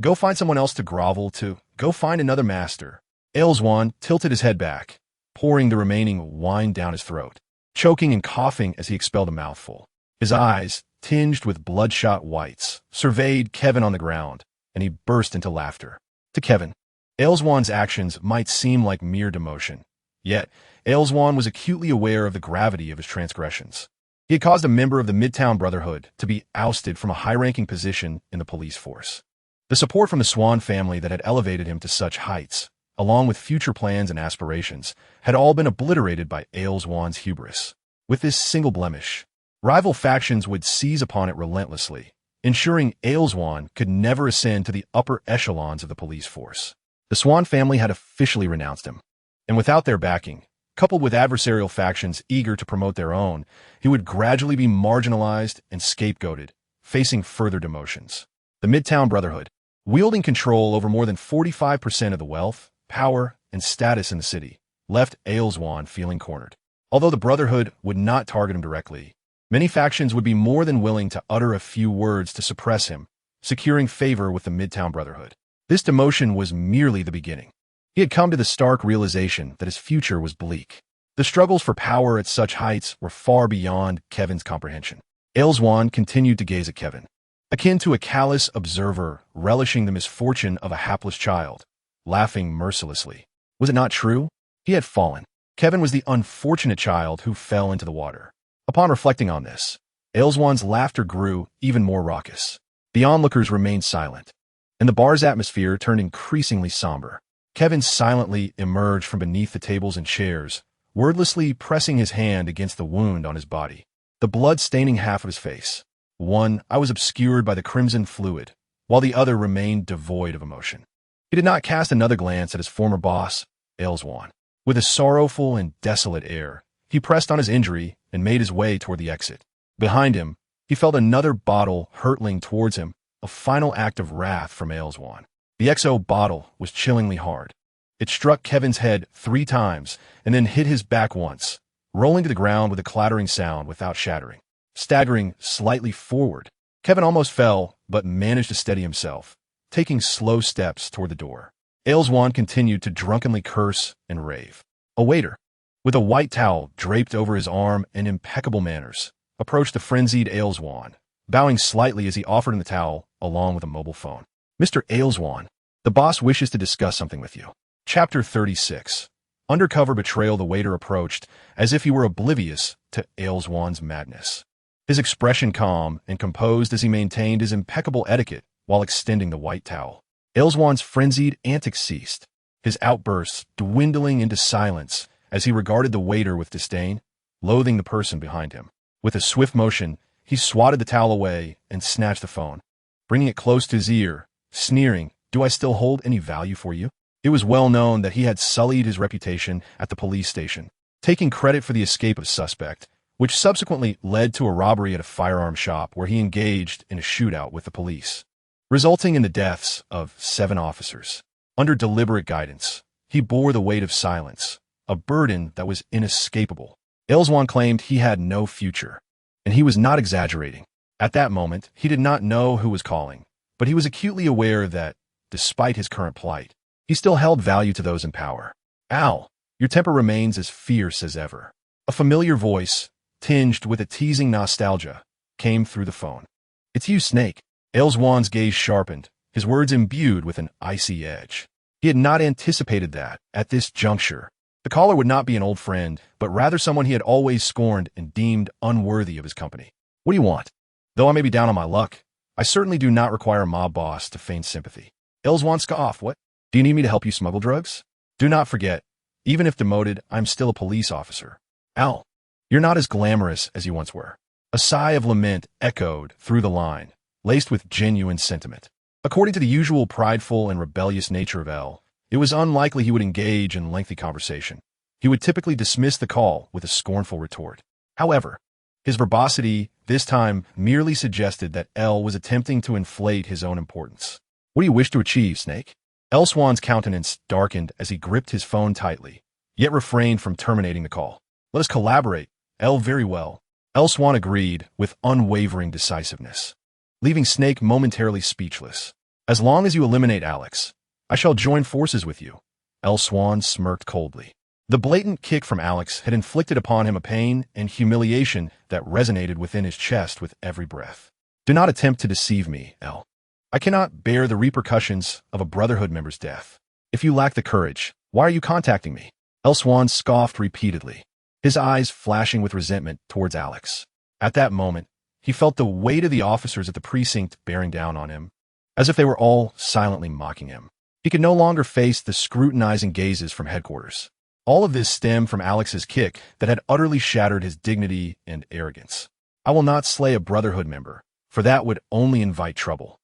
Go find someone else to grovel to. Go find another master." Ale Swan tilted his head back, pouring the remaining wine down his throat, choking and coughing as he expelled a mouthful. His eyes, tinged with bloodshot whites, surveyed Kevin on the ground, and he burst into laughter. To Kevin, Ale Swan's actions might seem like mere demotion, yet Ale Swan was acutely aware of the gravity of his transgressions. He had caused a member of the Midtown Brotherhood to be ousted from a high-ranking position in the police force. The support from the Swan family that had elevated him to such heights, along with future plans and aspirations, had all been obliterated by Ale Swan's hubris. With this single blemish, rival factions would seize upon it relentlessly, ensuring Ale Swan could never ascend to the upper echelons of the police force. The Swan family had officially renounced him, and without their backing, coupled with adversarial factions eager to promote their own, he would gradually be marginalized and scapegoated, facing further demotions. The Midtown Brotherhood, wielding control over more than 45% of the wealth, power, and status in the city, left Ale Swan feeling cornered. Although the Brotherhood would not target him directly, many factions would be more than willing to utter a few words to suppress him, securing favor with the Midtown Brotherhood. This demotion was merely the beginning. He had come to the stark realization that his future was bleak. The struggles for power at such heights were far beyond Kevin's comprehension. Ale Swan continued to gaze at Kevin, akin to a callous observer relishing the misfortune of a hapless child, laughing mercilessly. Was it not true? He had fallen. Kevin was the unfortunate child who fell into the water. Upon reflecting on this, Ale Swan's laughter grew even more raucous. The onlookers remained silent, and the bar's atmosphere turned increasingly somber. Kevin silently emerged from beneath the tables and chairs, wordlessly pressing his hand against the wound on his body, the blood staining half of his face. One eye was obscured by the crimson fluid, while the other remained devoid of emotion. He did not cast another glance at his former boss, Ale Swan. With a sorrowful and desolate air, he pressed on his injury and made his way toward the exit. Behind him, he felt another bottle hurtling towards him, a final act of wrath from Ale Swan. The XO bottle was chillingly hard. It struck Kevin's head 3 times and then hit his back once, rolling to the ground with a clattering sound without shattering. Staggering slightly forward, Kevin almost fell, but managed to steady himself, taking slow steps toward the door. Ailswan continued to drunkenly curse and rave. A waiter, with a white towel draped over his arm and impeccable manners, approached the frenzied Ailswan, bowing slightly as he offered him the towel along with a mobile phone. "Mr. Ailswan, the boss wishes to discuss something with you." Chapter 36. Undercover betrayal. The waiter approached as if he were oblivious to Ailswan's madness. His expression calm and composed as he maintained his impeccable etiquette while extending the white towel. Ailswan's frenzied antics ceased, his outbursts dwindling into silence as he regarded the waiter with disdain, loathing the person behind him. With a swift motion, he swatted the towel away and snatched the phone, bringing it close to his ear, sneering, "Do I still hold any value for you?" It was well known that he had sullied his reputation at the police station, taking credit for the escape of suspect, which subsequently led to a robbery at a firearm shop where he engaged in a shootout with the police, resulting in the deaths of 7 officers. Under deliberate guidance, he bore the weight of silence, a burden that was inescapable. Ailswan claimed he had no future, and he was not exaggerating. At that moment, he did not know who was calling, but he was acutely aware that, despite his current plight, he still held value to those in power. "Al, your temper remains as fierce as ever." A familiar voice, tinged with a teasing nostalgia, came through the phone. "It's you, Snake." Ailswan's gaze sharpened, his words imbued with an icy edge. He had not anticipated that, at this juncture, the caller would not be an old friend, but rather someone he had always scorned and deemed unworthy of his company. "What do you want? Though I may be down on my luck, I certainly do not require a mob boss to feign sympathy." Ailswan scoffed. "What? Do you need me to help you smuggle drugs? Do not forget, even if demoted, I'm still a police officer." "Al, you're not as glamorous as you once were." A sigh of lament echoed through the line, laced with genuine sentiment. According to the usual prideful and rebellious nature of L, it was unlikely he would engage in lengthy conversation. He would typically dismiss the call with a scornful retort. However, his verbosity this time merely suggested that L was attempting to inflate his own importance. "What do you wish to achieve, Snake?" Ailswan's countenance darkened as he gripped his phone tightly, yet refrained from terminating the call. "Let us collaborate." "L, very well." Ailswan agreed with unwavering decisiveness, leaving Snake momentarily speechless. "As long as you eliminate Alex, I shall join forces with you." Ailswan smirked coldly. The blatant kick from Alex had inflicted upon him a pain and humiliation that resonated within his chest with every breath. "Do not attempt to deceive me, L. I cannot bear the repercussions of a Brotherhood member's death. If you lack the courage, why are you contacting me?" Ailswan scoffed repeatedly, his eyes flashing with resentment towards Alex. At that moment, he felt the weight of the officers at the precinct bearing down on him, as if they were all silently mocking him. He could no longer face the scrutinizing gazes from headquarters. All of this stemmed from Alex's kick that had utterly shattered his dignity and arrogance. "I will not slay a Brotherhood member, for that would only invite trouble.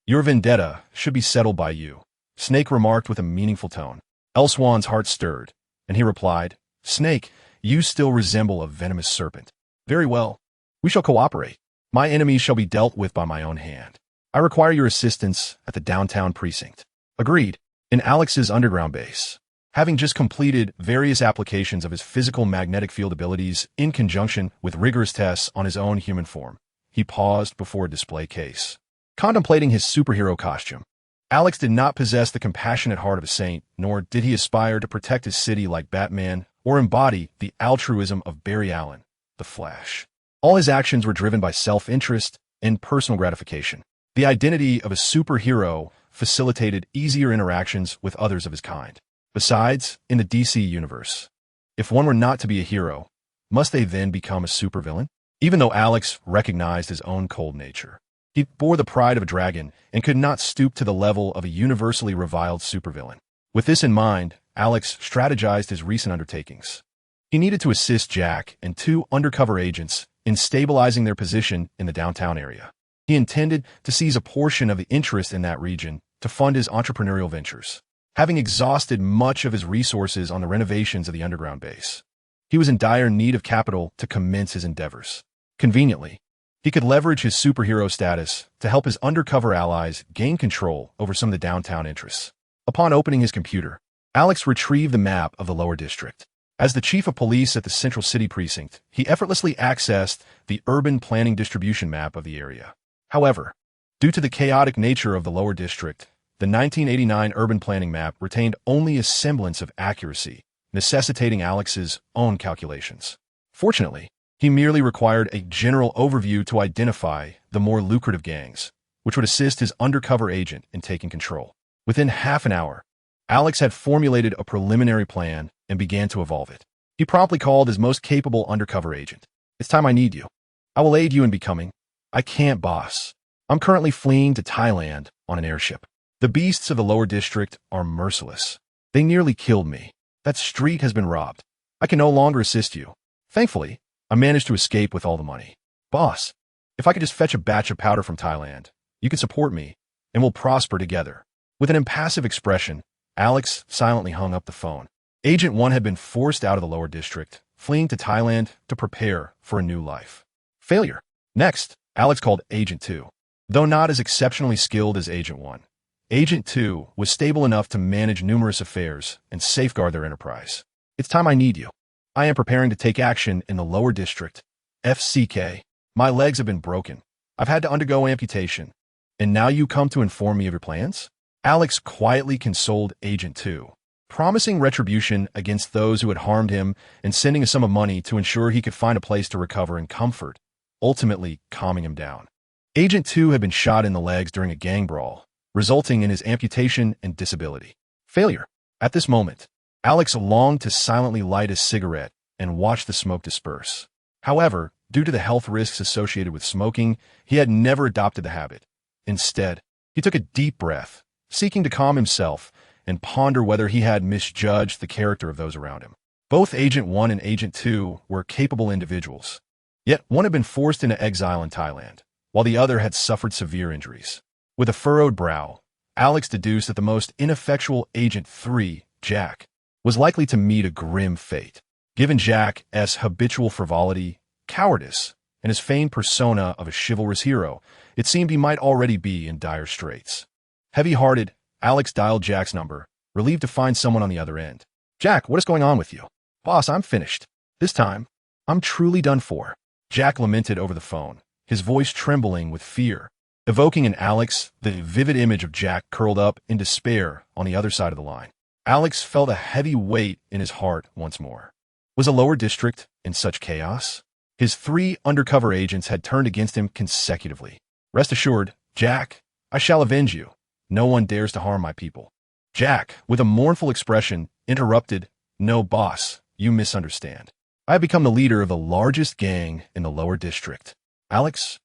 Your vendetta should be settled by you," Snake remarked with a meaningful tone. Ailswan's heart stirred, and he replied, "Snake, you still resemble a venomous serpent. Very well. We shall cooperate. My enemies shall be dealt with by my own hand. I require your assistance at the downtown precinct." Agreed. In Alex's underground base, having just completed various applications of his physical magnetic field abilities in conjunction with rigorous tests on his own human form, he paused before a display case. Contemplating his superhero costume, Alex did not possess the compassionate heart of a saint, nor did he aspire to protect his city like Batman or embody the altruism of Barry Allen, the Flash. All his actions were driven by self-interest and personal gratification. The identity of a superhero facilitated easier interactions with others of his kind. Besides, in the DC universe, if one were not to be a hero, must they then become a supervillain? Even though Alex recognized his own cold nature, he bore the pride of a dragon and could not stoop to the level of a universally reviled supervillain. With this in mind, Alex strategized his recent undertakings. He needed to assist Jack and 2 undercover agents in stabilizing their position in the downtown area. He intended to seize a portion of the interest in that region to fund his entrepreneurial ventures. Having exhausted much of his resources on the renovations of the underground base, he was in dire need of capital to commence his endeavors. Conveniently, he could leverage his superhero status to help his undercover allies gain control over some of the downtown interests. Upon opening his computer, Alex retrieved the map of the lower district. As the chief of police at the Central City Precinct, he effortlessly accessed the urban planning distribution map of the area. However, due to the chaotic nature of the lower district, the 1989 urban planning map retained only a semblance of accuracy, necessitating Alex's own calculations. Fortunately, he merely required a general overview to identify the more lucrative gangs, which would assist his undercover agent in taking control. Within half an hour, Alex had formulated a preliminary plan and began to evolve it. He promptly called his most capable undercover agent. "It's time I need you. I will aid you in becoming." "I can't, boss. I'm currently fleeing to Thailand on an airship. The beasts of the lower district are merciless. They nearly killed me. That street has been robbed. I can no longer assist you. Thankfully, I managed to escape with all the money. Boss, if I could just fetch a batch of powder from Thailand, you can support me, and we'll prosper together." With an impassive expression, Alex silently hung up the phone. Agent 1 had been forced out of the lower district, fleeing to Thailand to prepare for a new life. Failure. Next, Alex called Agent 2. Though not as exceptionally skilled as Agent 1, Agent 2 was stable enough to manage numerous affairs and safeguard their enterprise. "It's time I need you. I am preparing to take action in the lower district. FCK. My legs have been broken. I've had to undergo amputation. And now you come to inform me of your plans?" Alex quietly consoled Agent 2, promising retribution against those who had harmed him and sending a sum of money to ensure he could find a place to recover in comfort, ultimately calming him down. Agent 2 had been shot in the legs during a gang brawl, resulting in his amputation and disability. Failure. At this moment, Alex longed to silently light a cigarette and watch the smoke disperse. However, due to the health risks associated with smoking, he had never adopted the habit. Instead, he took a deep breath, seeking to calm himself and ponder whether he had misjudged the character of those around him. Both Agent 1 and Agent 2 were capable individuals, yet one had been forced into exile in Thailand, while the other had suffered severe injuries. With a furrowed brow, Alex deduced that the most ineffectual Agent 3, Jack, was likely to meet a grim fate. Given Jack's habitual frivolity, cowardice, and his famed persona of a chivalrous hero, it seemed he might already be in dire straits. Heavy-hearted, Alex dialed Jack's number, relieved to find someone on the other end. "Jack, what is going on with you?" "Boss, I'm finished. This time, I'm truly done for." Jack lamented over the phone, his voice trembling with fear, evoking in Alex the vivid image of Jack curled up in despair on the other side of the line. Alex felt a heavy weight in his heart once more. Was a lower district in such chaos? His 3 undercover agents had turned against him consecutively. "Rest assured, Jack, I shall avenge you. No one dares to harm my people." Jack, with a mournful expression, interrupted, "No, boss, you misunderstand. I have become the leader of the largest gang in the lower district." Alex?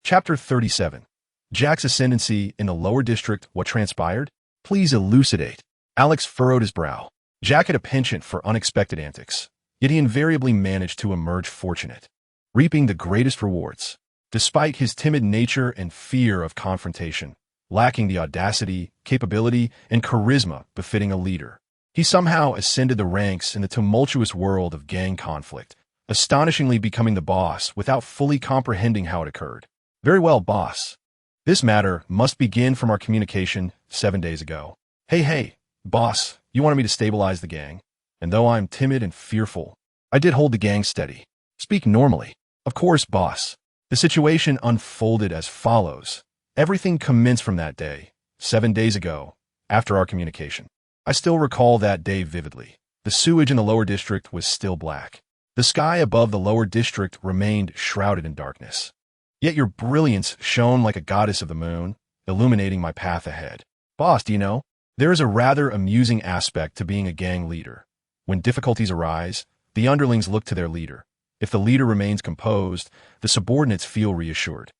Chapter 37. Jack's ascendancy in the lower district, what transpired? Please elucidate. Alex furrowed his brow. Jack had a penchant for unexpected antics, yet he invariably managed to emerge fortunate, reaping the greatest rewards. Despite his timid nature and fear of confrontation, lacking the audacity, capability, and charisma befitting a leader, he somehow ascended the ranks in the tumultuous world of gang conflict, astonishingly becoming the boss without fully comprehending how it occurred. "Very well, boss. This matter must begin from our communication 7 days ago." Hey, boss, you wanted me to stabilize the gang, and though I'm timid and fearful, I did hold the gang steady. Speak normally. Of course, boss. The situation unfolded as follows. Everything commenced from that day, 7 days ago, after our communication. I still recall that day vividly. The sewage in the lower district was still black. The sky above the lower district remained shrouded in darkness. Yet your brilliance shone like a goddess of the moon, illuminating my path ahead. Boss, do you know, there is a rather amusing aspect to being a gang leader. When difficulties arise, the underlings look to their leader. If the leader remains composed, the subordinates feel reassured.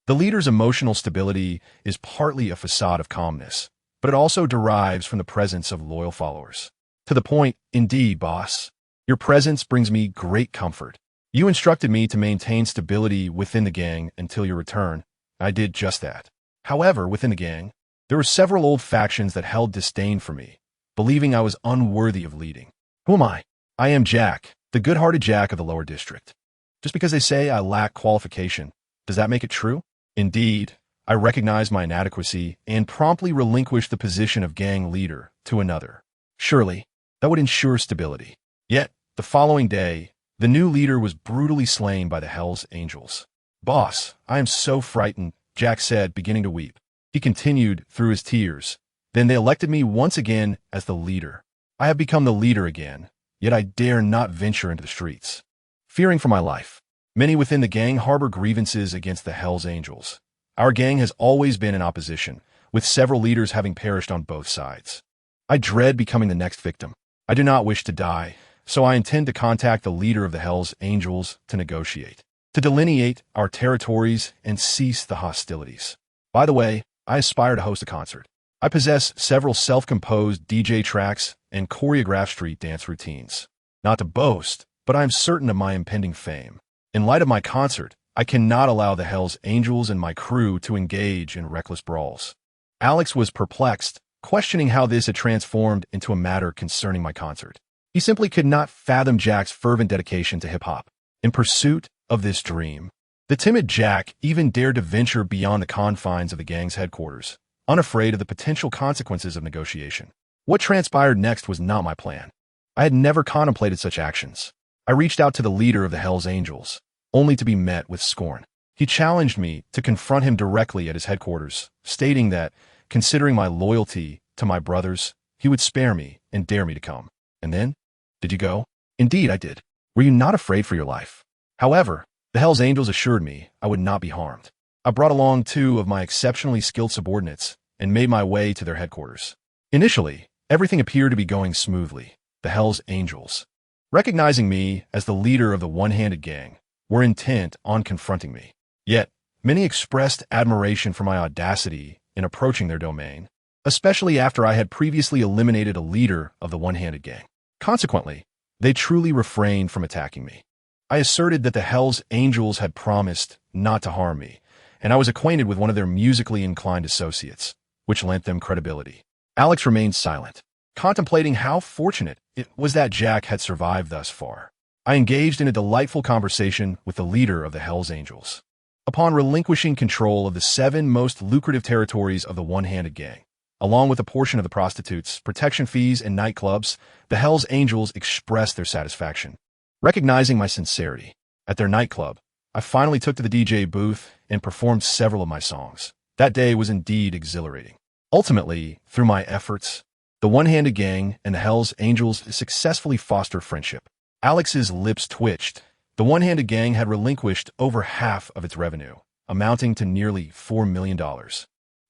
The leader's emotional stability is partly a facade of calmness, but it also derives from the presence of loyal followers. To the point, indeed, boss. Your presence brings me great comfort. You instructed me to maintain stability within the gang until your return. I did just that. However, within the gang, there were several old factions that held disdain for me, believing I was unworthy of leading. Who am I? I am Jack, the good-hearted Jack of the lower district. Just because they say I lack qualification, does that make it true? Indeed, I recognize my inadequacy and promptly relinquish the position of gang leader to another. Surely, that would ensure stability. Yet, The following day, the new leader was brutally slain by the Hell's Angels. "Boss, I am so frightened," Jack said, beginning to weep. He continued through his tears. "Then they elected me once again as the leader. I have become the leader again, yet I dare not venture into the streets. Fearing for my life. Many within the gang harbor grievances against the Hell's Angels. Our gang has always been in opposition, with several leaders having perished on both sides. I dread becoming the next victim. I do not wish to die, so I intend to contact the leader of the Hell's Angels to negotiate, to delineate our territories and cease the hostilities. By the way, I aspire to host a concert. I possess several self-composed DJ tracks and choreographed street dance routines. Not to boast, but I am certain of my impending fame. In light of my concert, I cannot allow the Hell's Angels and my crew to engage in reckless brawls." Alex was perplexed, questioning how this had transformed into a matter concerning my concert. He simply could not fathom Jack's fervent dedication to hip-hop. In pursuit of this dream, the timid Jack even dared to venture beyond the confines of the gang's headquarters, unafraid of the potential consequences of negotiation. What transpired next was not my plan. I had never contemplated such actions. I reached out to the leader of the Hell's Angels, only to be met with scorn. He challenged me to confront him directly at his headquarters, stating that, considering my loyalty to my brothers, he would spare me and dare me to come. "And then? Did you go?" "Indeed, I did." "Were you not afraid for your life?" However, the Hell's Angels assured me I would not be harmed. I brought along 2 of my exceptionally skilled subordinates and made my way to their headquarters. Initially, everything appeared to be going smoothly. The Hell's Angels, recognizing me as the leader of the one-handed gang, were intent on confronting me. Yet, many expressed admiration for my audacity in approaching their domain, especially after I had previously eliminated a leader of the one-handed gang. Consequently, they truly refrained from attacking me. I asserted that the Hell's Angels had promised not to harm me, and I was acquainted with one of their musically inclined associates, which lent them credibility. Alex remained silent, contemplating how fortunate it was that Jack had survived thus far. I engaged in a delightful conversation with the leader of the Hell's Angels. Upon relinquishing control of the 7 most lucrative territories of the one-handed gang, along with a portion of the prostitutes, protection fees, and nightclubs, the Hell's Angels expressed their satisfaction. Recognizing my sincerity, at their nightclub, I finally took to the DJ booth and performed several of my songs. That day was indeed exhilarating. Ultimately, through my efforts, the one-handed gang and the Hell's Angels successfully fostered friendship. Alex's lips twitched. The one-handed gang had relinquished over half of its revenue, amounting to nearly $4 million,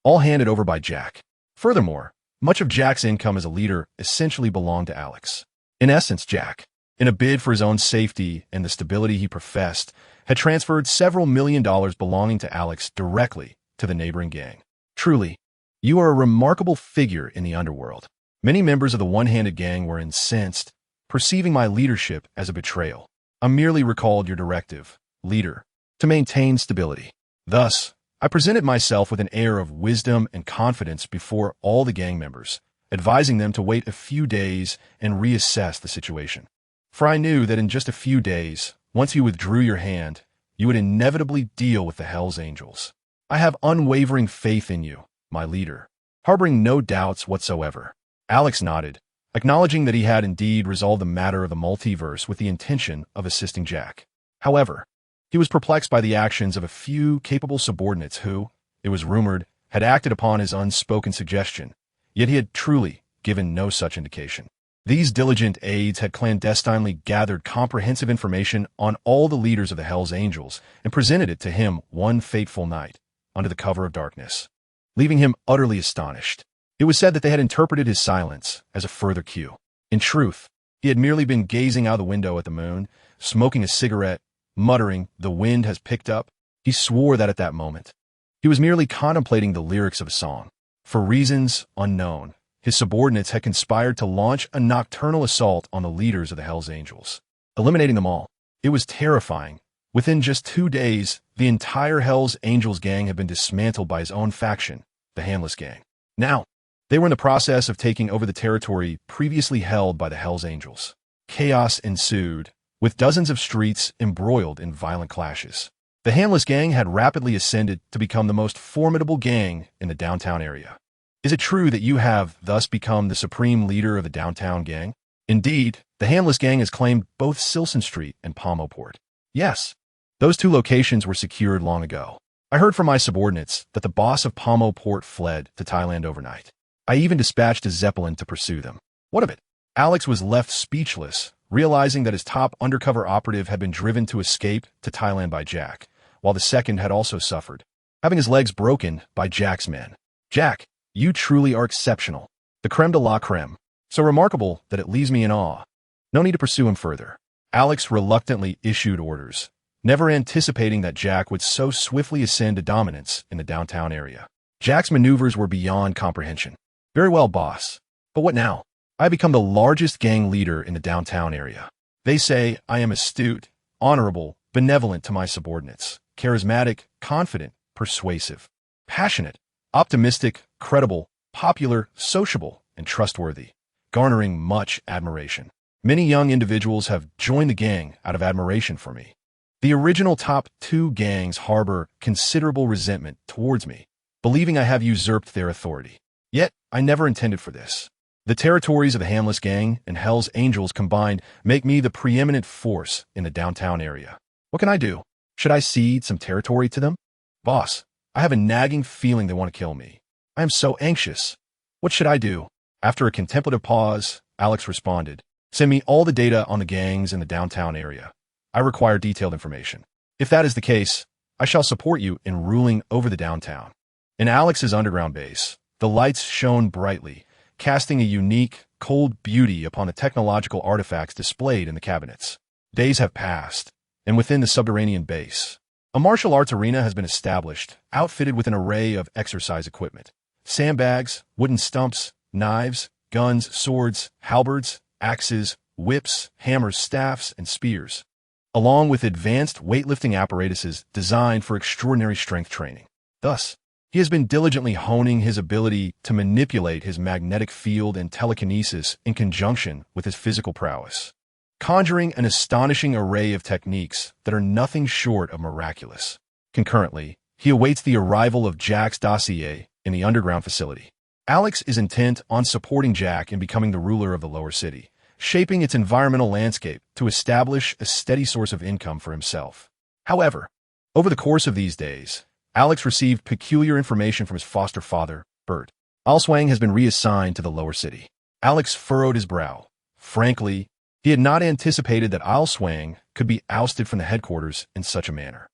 all handed over by Jack. Furthermore, much of Jack's income as a leader essentially belonged to Alex. In essence, Jack, in a bid for his own safety and the stability he professed, had transferred several million dollars belonging to Alex directly to the neighboring gang. Truly, you are a remarkable figure in the underworld. Many members of the one-handed gang were incensed, perceiving my leadership as a betrayal. I merely recalled your directive, leader, to maintain stability. Thus, I presented myself with an air of wisdom and confidence before all the gang members, advising them to wait a few days and reassess the situation. For I knew that in just a few days, once you withdrew your hand, you would inevitably deal with the Hell's Angels. I have unwavering faith in you, my leader, harboring no doubts whatsoever. Alex nodded, acknowledging that he had indeed resolved the matter of the multiverse with the intention of assisting Jack. However, he was perplexed by the actions of a few capable subordinates who, it was rumored, had acted upon his unspoken suggestion, yet he had truly given no such indication. These diligent aides had clandestinely gathered comprehensive information on all the leaders of the Hell's Angels and presented it to him one fateful night, under the cover of darkness, leaving him utterly astonished. It was said that they had interpreted his silence as a further cue. In truth, he had merely been gazing out the window at the moon, smoking a cigarette, muttering, "The wind has picked up." He swore that at that moment, he was merely contemplating the lyrics of a song. For reasons unknown, his subordinates had conspired to launch a nocturnal assault on the leaders of the Hell's Angels, eliminating them all. It was terrifying. Within just 2 days, the entire Hell's Angels gang had been dismantled by his own faction, the Handless Gang. Now, they were in the process of taking over the territory previously held by the Hell's Angels. Chaos ensued, with dozens of streets embroiled in violent clashes. The Handless Gang had rapidly ascended to become the most formidable gang in the downtown area. Is it true that you have thus become the supreme leader of the downtown gang? Indeed, the Handless Gang has claimed both Silson Street and Palmoport. Yes, those two locations were secured long ago. I heard from my subordinates that the boss of Palmoport fled to Thailand overnight. I even dispatched a Zeppelin to pursue them. What of it? Alex was left speechless, realizing that his top undercover operative had been driven to escape to Thailand by Jack, while the second had also suffered, having his legs broken by Jack's men. Jack, you truly are exceptional. The creme de la creme. So remarkable that it leaves me in awe. No need to pursue him further. Alex reluctantly issued orders, never anticipating that Jack would so swiftly ascend to dominance in the downtown area. Jack's maneuvers were beyond comprehension. Very well, boss. But what now? I become the largest gang leader in the downtown area. They say I am astute, honorable, benevolent to my subordinates, charismatic, confident, persuasive, passionate, optimistic, credible, popular, sociable, and trustworthy, garnering much admiration. Many young individuals have joined the gang out of admiration for me. The original top two gangs harbor considerable resentment towards me, believing I have usurped their authority. Yet, I never intended for this. The territories of the Handless Gang and Hell's Angels combined make me the preeminent force in the downtown area. What can I do? Should I cede some territory to them? Boss, I have a nagging feeling they want to kill me. I am so anxious. What should I do? After a contemplative pause, Alex responded, send me all the data on the gangs in the downtown area. I require detailed information. If that is the case, I shall support you in ruling over the downtown. In Alex's underground base, the lights shone brightly, casting a unique, cold beauty upon the technological artifacts displayed in the cabinets. Days have passed, and within the subterranean base, a martial arts arena has been established, outfitted with an array of exercise equipment. Sandbags, wooden stumps, knives, guns, swords, halberds, axes, whips, hammers, staffs, and spears, along with advanced weightlifting apparatuses designed for extraordinary strength training. Thus, he has been diligently honing his ability to manipulate his magnetic field and telekinesis in conjunction with his physical prowess, conjuring an astonishing array of techniques that are nothing short of miraculous. Concurrently, he awaits the arrival of Jack's dossier in the underground facility. Alex is intent on supporting Jack in becoming the ruler of the lower city, shaping its environmental landscape to establish a steady source of income for himself. However, over the course of these days, Alex received peculiar information from his foster father, Bert. Alswang has been reassigned to the lower city. Alex furrowed his brow. Frankly, he had not anticipated that Alswang could be ousted from the headquarters in such a manner.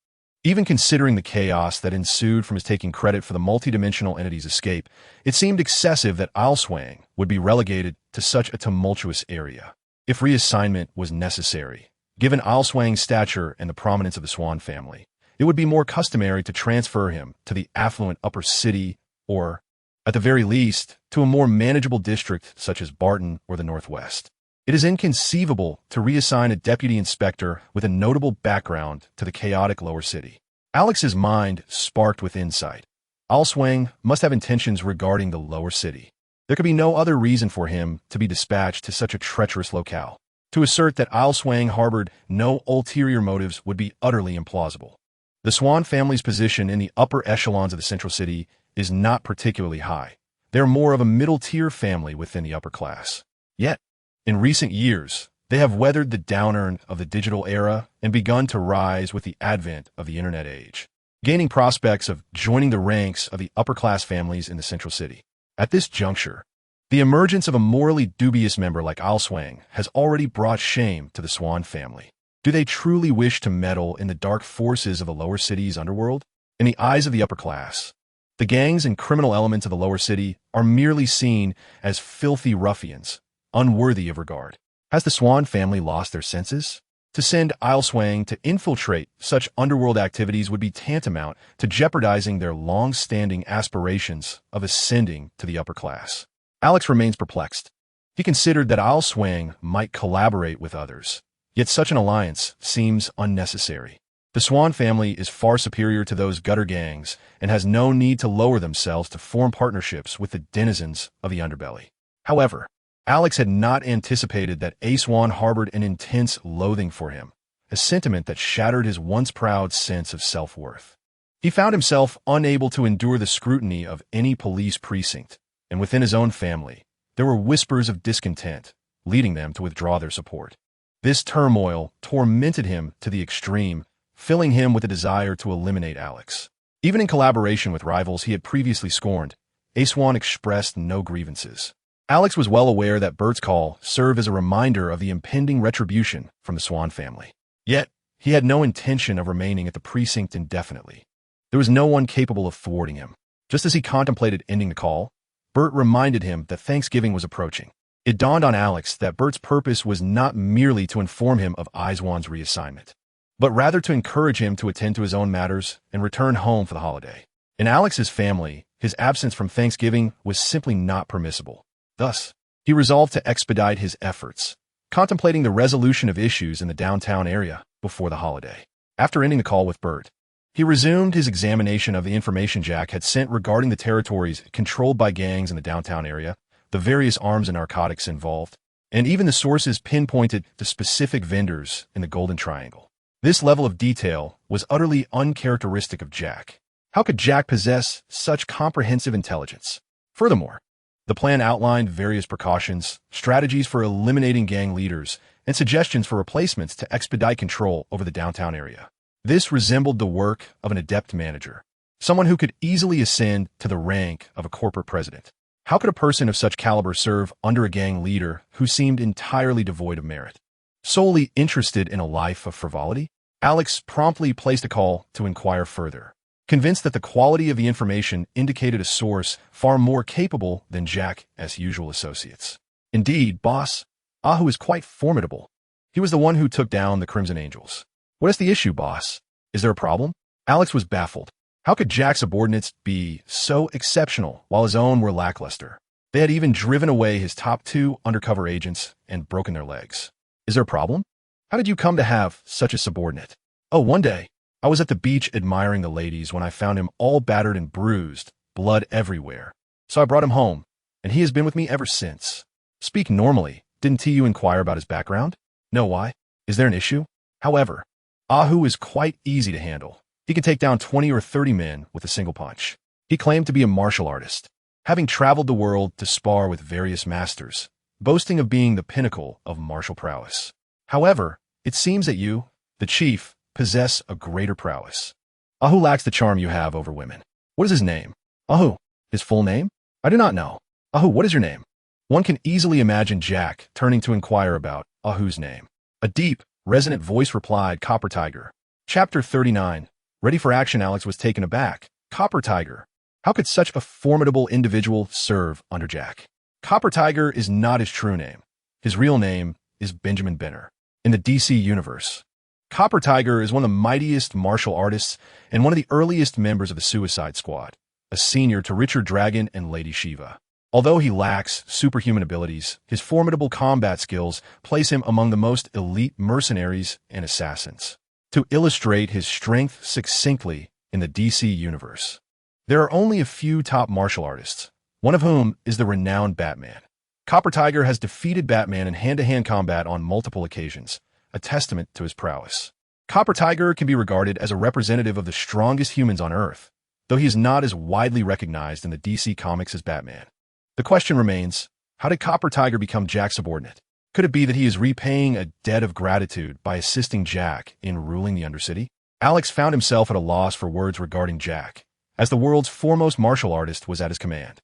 Even considering the chaos that ensued from his taking credit for the multidimensional entity's escape, it seemed excessive that Alswang would be relegated to such a tumultuous area. If reassignment was necessary, given Alswang's stature and the prominence of the Swan family, it would be more customary to transfer him to the affluent upper city or, at the very least, to a more manageable district such as Barton or the Northwest. It is inconceivable to reassign a deputy inspector with a notable background to the chaotic lower city. Alex's mind sparked with insight. Alswang must have intentions regarding the lower city. There could be no other reason for him to be dispatched to such a treacherous locale. To assert that Alswang harbored no ulterior motives would be utterly implausible. The Swan family's position in the upper echelons of the central city is not particularly high. They are more of a middle-tier family within the upper class. Yet, in recent years, they have weathered the downturn of the digital era and begun to rise with the advent of the internet age, gaining prospects of joining the ranks of the upper-class families in the central city. At this juncture, the emergence of a morally dubious member like Alswang has already brought shame to the Swan family. Do they truly wish to meddle in the dark forces of the lower city's underworld? In the eyes of the upper class, the gangs and criminal elements of the lower city are merely seen as filthy ruffians, unworthy of regard. Has the Swan family lost their senses? To send Alswang to infiltrate such underworld activities would be tantamount to jeopardizing their long-standing aspirations of ascending to the upper class. Alex remains perplexed. He considered that Alswang might collaborate with others. Yet such an alliance seems unnecessary. The Swan family is far superior to those gutter gangs and has no need to lower themselves to form partnerships with the denizens of the underbelly. However, Alex had not anticipated that Swan harbored an intense loathing for him, a sentiment that shattered his once proud sense of self-worth. He found himself unable to endure the scrutiny of any police precinct, and within his own family, there were whispers of discontent, leading them to withdraw their support. This turmoil tormented him to the extreme, filling him with a desire to eliminate Alex. Even in collaboration with rivals he had previously scorned, Swan expressed no grievances. Alex was well aware that Bert's call served as a reminder of the impending retribution from the Swan family. Yet, he had no intention of remaining at the precinct indefinitely. There was no one capable of thwarting him. Just as he contemplated ending the call, Bert reminded him that Thanksgiving was approaching. It dawned on Alex that Bert's purpose was not merely to inform him of Swan's reassignment, but rather to encourage him to attend to his own matters and return home for the holiday. In Alex's family, his absence from Thanksgiving was simply not permissible. Thus, he resolved to expedite his efforts, contemplating the resolution of issues in the downtown area before the holiday. After ending the call with Bert, he resumed his examination of the information Jack had sent regarding the territories controlled by gangs in the downtown area, the various arms and narcotics involved, and even the sources pinpointed to specific vendors in the Golden Triangle. This level of detail was utterly uncharacteristic of Jack. How could Jack possess such comprehensive intelligence? Furthermore, the plan outlined various precautions, strategies for eliminating gang leaders, and suggestions for replacements to expedite control over the downtown area. This resembled the work of an adept manager, someone who could easily ascend to the rank of a corporate president. How could a person of such caliber serve under a gang leader who seemed entirely devoid of merit? Solely interested in a life of frivolity, Alex promptly placed a call to inquire further, convinced that the quality of the information indicated a source far more capable than Jack's usual associates. Indeed, boss, Ahu is quite formidable. He was the one who took down the Crimson Angels. What is the issue, boss? Is there a problem? Alex was baffled. How could Jack's subordinates be so exceptional while his own were lackluster? They had even driven away his top 2 undercover agents and broken their legs. Is there a problem? How did you come to have such a subordinate? Oh, one day, I was at the beach admiring the ladies when I found him all battered and bruised, blood everywhere. So I brought him home, and he has been with me ever since. Speak normally. Didn't you inquire about his background? No, why? Is there an issue? However, Ahu is quite easy to handle. He can take down 20 or 30 men with a single punch. He claimed to be a martial artist, having traveled the world to spar with various masters, boasting of being the pinnacle of martial prowess. However, it seems that you, the chief, possess a greater prowess. Ahu lacks the charm you have over women. What is his name? Ahu. His full name? I do not know. Ahu, what is your name? One can easily imagine Jack turning to inquire about Ahu's name. A deep, resonant voice replied, Copper Tiger. Chapter 39. Ready for action, Alex was taken aback. Copper Tiger. How could such a formidable individual serve under Jack? Copper Tiger is not his true name. His real name is Benjamin Benner. In the DC universe, Copper Tiger is one of the mightiest martial artists and one of the earliest members of the Suicide Squad, a senior to Richard Dragon and Lady Shiva. Although he lacks superhuman abilities, his formidable combat skills place him among the most elite mercenaries and assassins. To illustrate his strength succinctly in the DC universe, there are only a few top martial artists, one of whom is the renowned Batman. Copper Tiger has defeated Batman in hand-to-hand combat on multiple occasions, a testament to his prowess. Copper Tiger can be regarded as a representative of the strongest humans on Earth, though he is not as widely recognized in the DC comics as Batman. The question remains, how did Copper Tiger become Jack's subordinate? Could it be that he is repaying a debt of gratitude by assisting Jack in ruling the Undercity? Alex found himself at a loss for words regarding Jack, as the world's foremost martial artist was at his command.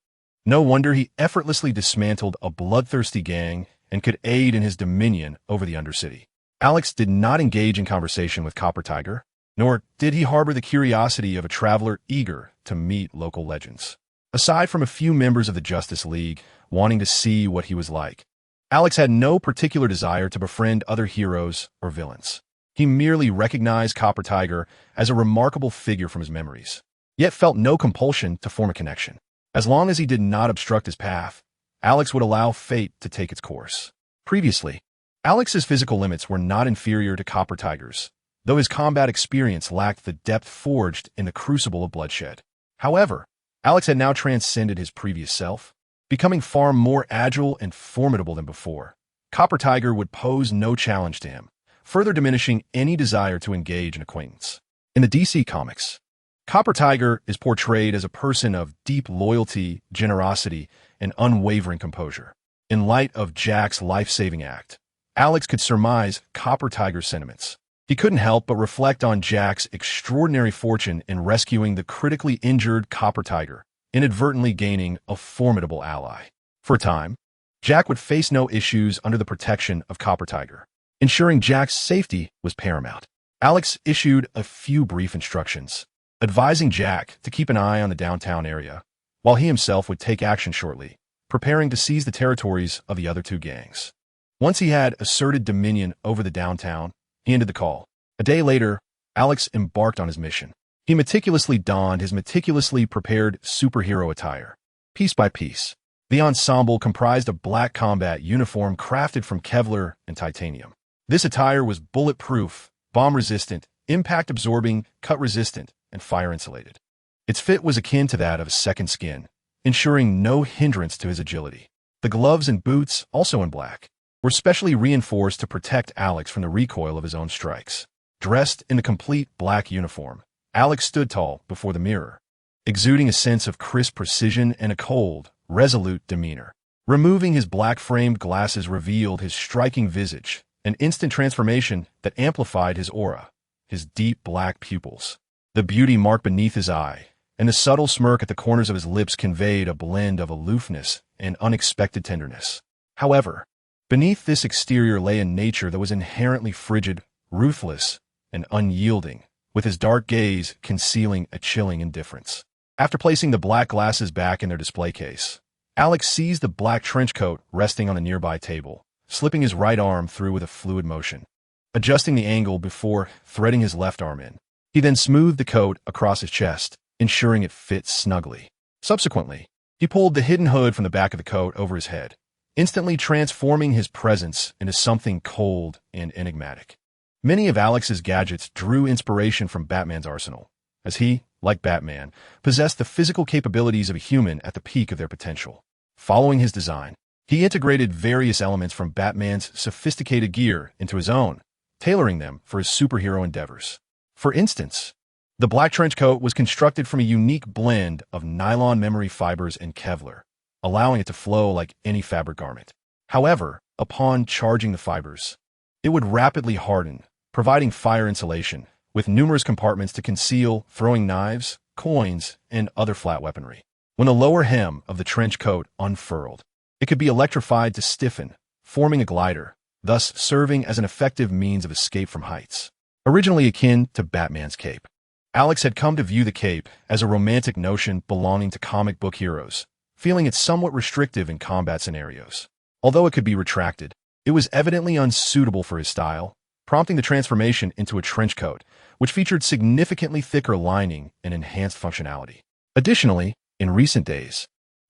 No wonder he effortlessly dismantled a bloodthirsty gang and could aid in his dominion over the Undercity. Alex did not engage in conversation with Copper Tiger, nor did he harbor the curiosity of a traveler eager to meet local legends. Aside from a few members of the Justice League wanting to see what he was like, Alex had no particular desire to befriend other heroes or villains. He merely recognized Copper Tiger as a remarkable figure from his memories, yet felt no compulsion to form a connection. As long as he did not obstruct his path, Alex would allow fate to take its course. Previously, Alex's physical limits were not inferior to Copper Tiger's, though his combat experience lacked the depth forged in the crucible of bloodshed. However, Alex had now transcended his previous self, becoming far more agile and formidable than before. Copper Tiger would pose no challenge to him, further diminishing any desire to engage in acquaintance. In the DC comics, Copper Tiger is portrayed as a person of deep loyalty, generosity, and unwavering composure. In light of Jack's life-saving act, Alex could surmise Copper Tiger's sentiments. He couldn't help but reflect on Jack's extraordinary fortune in rescuing the critically injured Copper Tiger, inadvertently gaining a formidable ally. For a time, Jack would face no issues under the protection of Copper Tiger. Ensuring Jack's safety was paramount. Alex issued a few brief instructions, advising Jack to keep an eye on the downtown area, while he himself would take action shortly, preparing to seize the territories of the other two gangs. Once he had asserted dominion over the downtown, he ended the call. A day later, Alex embarked on his mission. He meticulously donned his meticulously prepared superhero attire. Piece by piece, the ensemble comprised a black combat uniform crafted from Kevlar and titanium. This attire was bulletproof, bomb-resistant, impact-absorbing, cut-resistant, and fire-insulated. Its fit was akin to that of a second skin, ensuring no hindrance to his agility. The gloves and boots, also in black, were specially reinforced to protect Alex from the recoil of his own strikes. Dressed in the complete black uniform, Alex stood tall before the mirror, exuding a sense of crisp precision and a cold, resolute demeanor. Removing his black-framed glasses revealed his striking visage, an instant transformation that amplified his aura, his deep black pupils. The beauty mark beneath his eye, and the subtle smirk at the corners of his lips conveyed a blend of aloofness and unexpected tenderness. However, beneath this exterior lay a nature that was inherently frigid, ruthless, and unyielding, with his dark gaze concealing a chilling indifference. After placing the black glasses back in their display case, Alex seized the black trench coat resting on a nearby table, slipping his right arm through with a fluid motion. Adjusting the angle before threading his left arm in, he then smoothed the coat across his chest, ensuring it fit snugly. Subsequently, he pulled the hidden hood from the back of the coat over his head, instantly transforming his presence into something cold and enigmatic. Many of Alex's gadgets drew inspiration from Batman's arsenal, as he, like Batman, possessed the physical capabilities of a human at the peak of their potential. Following his design, he integrated various elements from Batman's sophisticated gear into his own, tailoring them for his superhero endeavors. For instance, the black trench coat was constructed from a unique blend of nylon memory fibers and Kevlar, allowing it to flow like any fabric garment. However, upon charging the fibers, it would rapidly harden, providing fire insulation, with numerous compartments to conceal throwing knives, coins, and other flat weaponry. When the lower hem of the trench coat unfurled, it could be electrified to stiffen, forming a glider, thus serving as an effective means of escape from heights. Originally akin to Batman's cape, Alex had come to view the cape as a romantic notion belonging to comic book heroes, feeling it somewhat restrictive in combat scenarios. Although it could be retracted, it was evidently unsuitable for his style, prompting the transformation into a trench coat, which featured significantly thicker lining and enhanced functionality. Additionally, in recent days,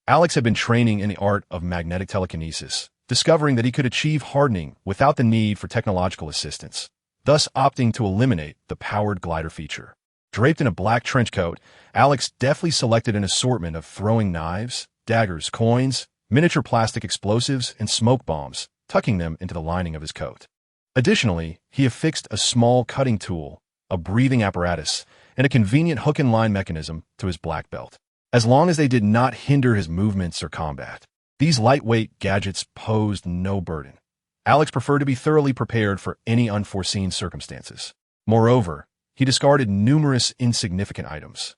Alex had been training in the art of magnetic telekinesis, discovering that he could achieve hardening without the need for technological assistance, thus opting to eliminate the powered glider feature. Draped in a black trench coat, Alex deftly selected an assortment of throwing knives, daggers, coins, miniature plastic explosives, and smoke bombs, tucking them into the lining of his coat. Additionally, he affixed a small cutting tool, a breathing apparatus, and a convenient hook-and-line mechanism to his black belt. As long as they did not hinder his movements or combat, these lightweight gadgets posed no burden. Alex preferred to be thoroughly prepared for any unforeseen circumstances. Moreover, he discarded numerous insignificant items,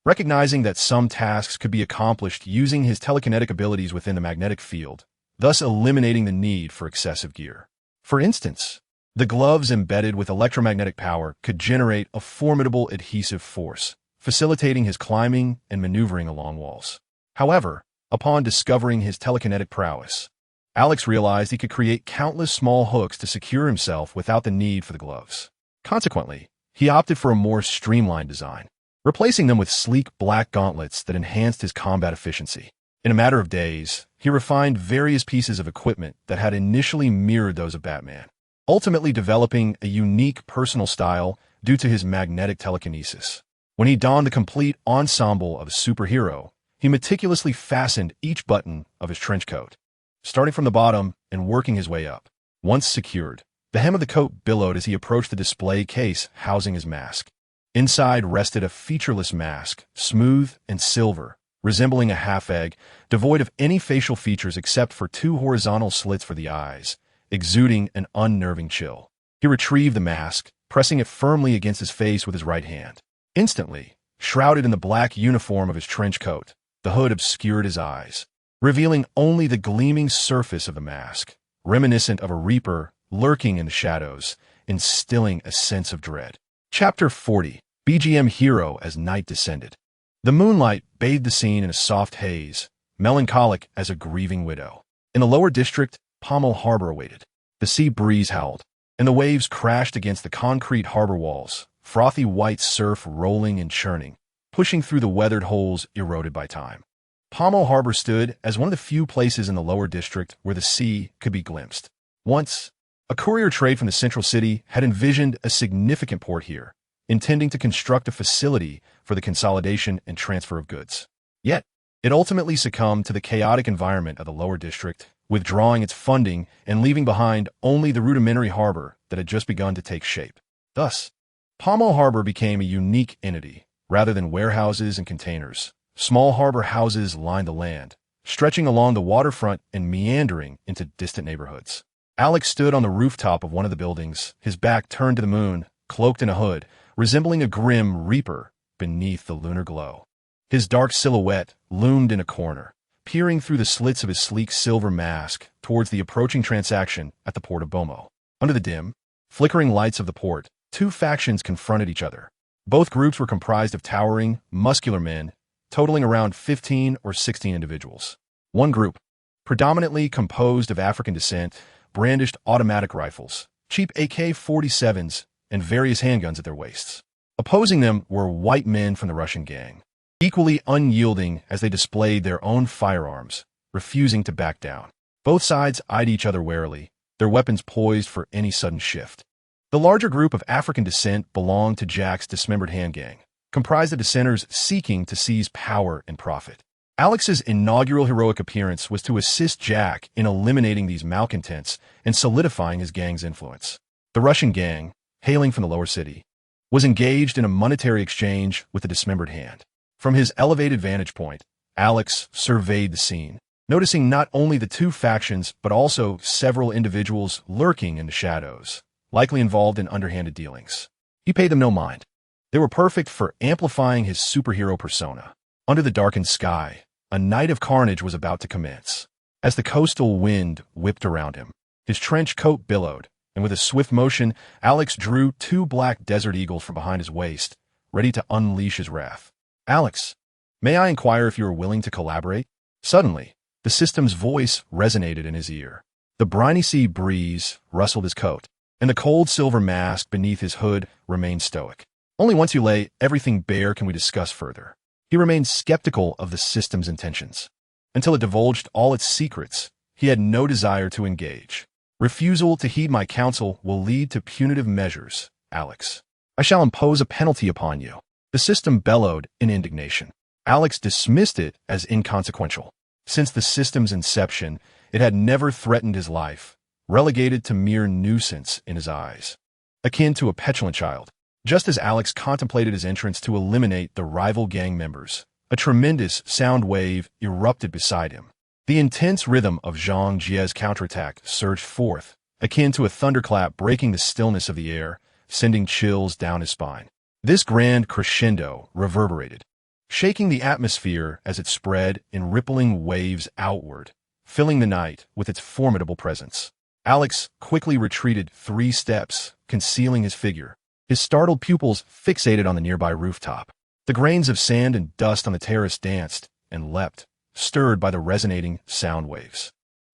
recognizing that some tasks could be accomplished using his telekinetic abilities within the magnetic field, thus eliminating the need for excessive gear. For instance, the gloves embedded with electromagnetic power could generate a formidable adhesive force, facilitating his climbing and maneuvering along walls. However, upon discovering his telekinetic prowess, Alex realized he could create countless small hooks to secure himself without the need for the gloves. Consequently, he opted for a more streamlined design, replacing them with sleek black gauntlets that enhanced his combat efficiency. In a matter of days, he refined various pieces of equipment that had initially mirrored those of Batman, ultimately developing a unique personal style due to his magnetic telekinesis. When he donned the complete ensemble of a superhero, he meticulously fastened each button of his trench coat, starting from the bottom and working his way up. Once secured, the hem of the coat billowed as he approached the display case housing his mask. Inside rested a featureless mask, smooth and silver, resembling a half-egg, devoid of any facial features except for two horizontal slits for the eyes, exuding an unnerving chill. He retrieved the mask, pressing it firmly against his face with his right hand. Instantly, shrouded in the black uniform of his trench coat, the hood obscured his eyes, revealing only the gleaming surface of the mask, reminiscent of a reaper lurking in the shadows, instilling a sense of dread. Chapter 40. BGM Hero as night descended. The moonlight bathed the scene in a soft haze, melancholic as a grieving widow. In the lower district, Pommel Harbor awaited. The sea breeze howled, and the waves crashed against the concrete harbor walls, frothy white surf rolling and churning, pushing through the weathered holes eroded by time. Pommel Harbor stood as one of the few places in the lower district where the sea could be glimpsed. Once, a courier trade from the central city had envisioned a significant port here, intending to construct a facility for the consolidation and transfer of goods. Yet, it ultimately succumbed to the chaotic environment of the lower district, withdrawing its funding and leaving behind only the rudimentary harbor that had just begun to take shape. Thus, Pommel Harbor became a unique entity, rather than warehouses and containers. Small harbor houses lined the land, stretching along the waterfront and meandering into distant neighborhoods. Alex stood on the rooftop of one of the buildings, his back turned to the moon, cloaked in a hood, resembling a grim reaper beneath the lunar glow. His dark silhouette loomed in a corner, peering through the slits of his sleek silver mask towards the approaching transaction at the port of Bomo. Under the dim, flickering lights of the port, two factions confronted each other. Both groups were comprised of towering, muscular men, totaling around 15 or 16 individuals. One group, predominantly composed of African descent, brandished automatic rifles, cheap AK-47s, and various handguns at their waists. Opposing them were white men from the Russian gang, equally unyielding as they displayed their own firearms, refusing to back down. Both sides eyed each other warily, their weapons poised for any sudden shift. The larger group of African descent belonged to Jack's dismembered hand gang, comprised of dissenters seeking to seize power and profit. Alex's inaugural heroic appearance was to assist Jack in eliminating these malcontents and solidifying his gang's influence. The Russian gang, hailing from the lower city, was engaged in a monetary exchange with the dismembered hand. From his elevated vantage point, Alex surveyed the scene, noticing not only the two factions but also several individuals lurking in the shadows, likely involved in underhanded dealings. He paid them no mind. They were perfect for amplifying his superhero persona. Under the darkened sky, a night of carnage was about to commence. As the coastal wind whipped around him, his trench coat billowed, and with a swift motion, Alex drew two black desert eagles from behind his waist, ready to unleash his wrath. "Alex, may I inquire if you are willing to collaborate?" Suddenly, the system's voice resonated in his ear. The briny sea breeze rustled his coat, and the cold silver mask beneath his hood remained stoic. "Only once you lay everything bare can we discuss further." He remained skeptical of the system's intentions. Until it divulged all its secrets, he had no desire to engage. "Refusal to heed my counsel will lead to punitive measures, Alex. I shall impose a penalty upon you." The system bellowed in indignation. Alex dismissed it as inconsequential. Since the system's inception, it had never threatened his life, relegated to mere nuisance in his eyes, akin to a petulant child. Just as Alex contemplated his entrance to eliminate the rival gang members, a tremendous sound wave erupted beside him. The intense rhythm of Zhang Jie's counterattack surged forth, akin to a thunderclap breaking the stillness of the air, sending chills down his spine. This grand crescendo reverberated, shaking the atmosphere as it spread in rippling waves outward, filling the night with its formidable presence. Alex quickly retreated 3 steps, concealing his figure, his startled pupils fixated on the nearby rooftop. The grains of sand and dust on the terrace danced and leapt, stirred by the resonating sound waves.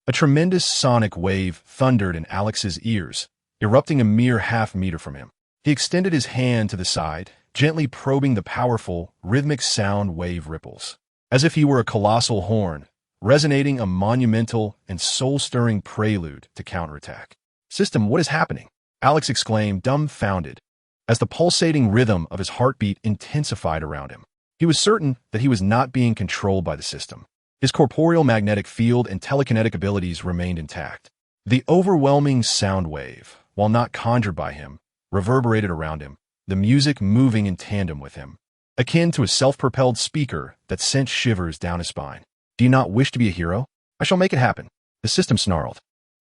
A tremendous sonic wave thundered in Alex's ears, erupting a mere half-meter from him. He extended his hand to the side, gently probing the powerful, rhythmic sound wave ripples. As if he were a colossal horn, resonating a monumental and soul-stirring prelude to counterattack. "System, what is happening?" Alex exclaimed, dumbfounded, as the pulsating rhythm of his heartbeat intensified around him. He was certain that he was not being controlled by the system. His corporeal magnetic field and telekinetic abilities remained intact. The overwhelming sound wave, while not conjured by him, reverberated around him, the music moving in tandem with him. akin to a self-propelled speaker that sent shivers down his spine. Do you not wish to be a hero? I shall make it happen. The system snarled.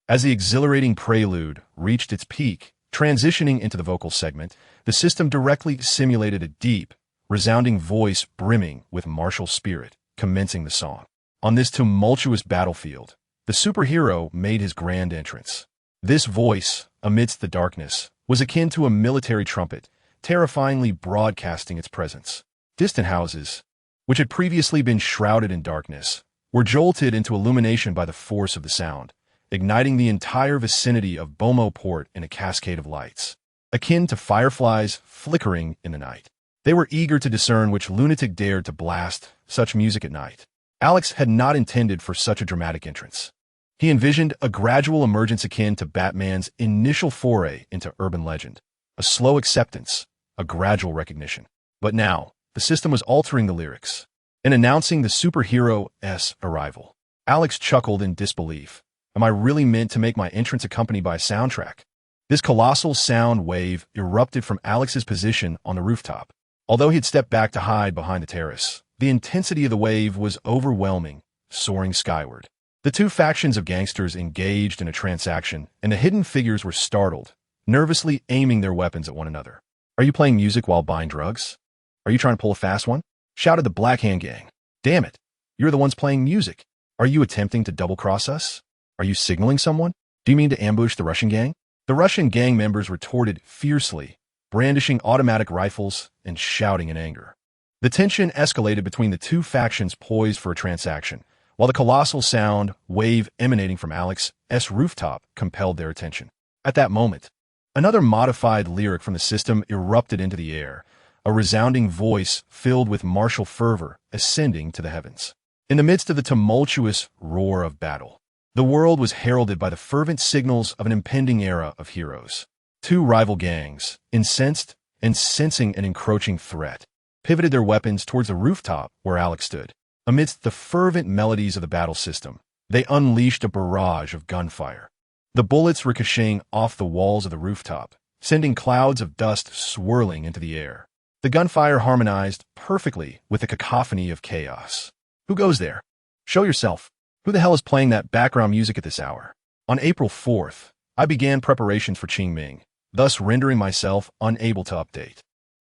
As the exhilarating prelude reached its peak, transitioning into the vocal segment, the system directly simulated a deep, resounding voice brimming with martial spirit, commencing the song. On this tumultuous battlefield, the superhero made his grand entrance. This voice, amidst the darkness, was akin to a military trumpet, terrifyingly broadcasting its presence. Distant houses, which had previously been shrouded in darkness, were jolted into illumination by the force of the sound, igniting the entire vicinity of Bomo Port in a cascade of lights, akin to fireflies flickering in the night. They were eager to discern which lunatic dared to blast such music at night. Alex had not intended for such a dramatic entrance. He envisioned a gradual emergence akin to Batman's initial foray into urban legend, a slow acceptance, a gradual recognition. But now, the system was altering the lyrics and announcing the superhero's arrival. Alex chuckled in disbelief. Am I really meant to make my entrance accompanied by a soundtrack? This colossal sound wave erupted from Alex's position on the rooftop. Although he had stepped back to hide behind the terrace, the intensity of the wave was overwhelming, soaring skyward. The two factions of gangsters engaged in a transaction, and the hidden figures were startled, nervously aiming their weapons at one another. Are you playing music while buying drugs? Are you trying to pull a fast one? Shouted the Black Hand Gang. Damn it, you're the ones playing music. Are you attempting to double-cross us? Are you signaling someone? Do you mean to ambush the Russian gang? The Russian gang members retorted fiercely, brandishing automatic rifles and shouting in anger. The tension escalated between the two factions poised for a transaction, while the colossal sound wave emanating from Alex's rooftop compelled their attention. At that moment, another modified lyric from the system erupted into the air, a resounding voice filled with martial fervor ascending to the heavens. In the midst of the tumultuous roar of battle, the world was heralded by the fervent signals of an impending era of heroes. Two rival gangs, incensed and sensing an encroaching threat, pivoted their weapons towards the rooftop where Alex stood. Amidst the fervent melodies of the battle system, they unleashed a barrage of gunfire. The bullets ricocheting off the walls of the rooftop, sending clouds of dust swirling into the air. The gunfire harmonized perfectly with the cacophony of chaos. Who goes there? Show yourself. Who the hell is playing that background music at this hour? On April 4th, I began preparations for Qingming, thus rendering myself unable to update.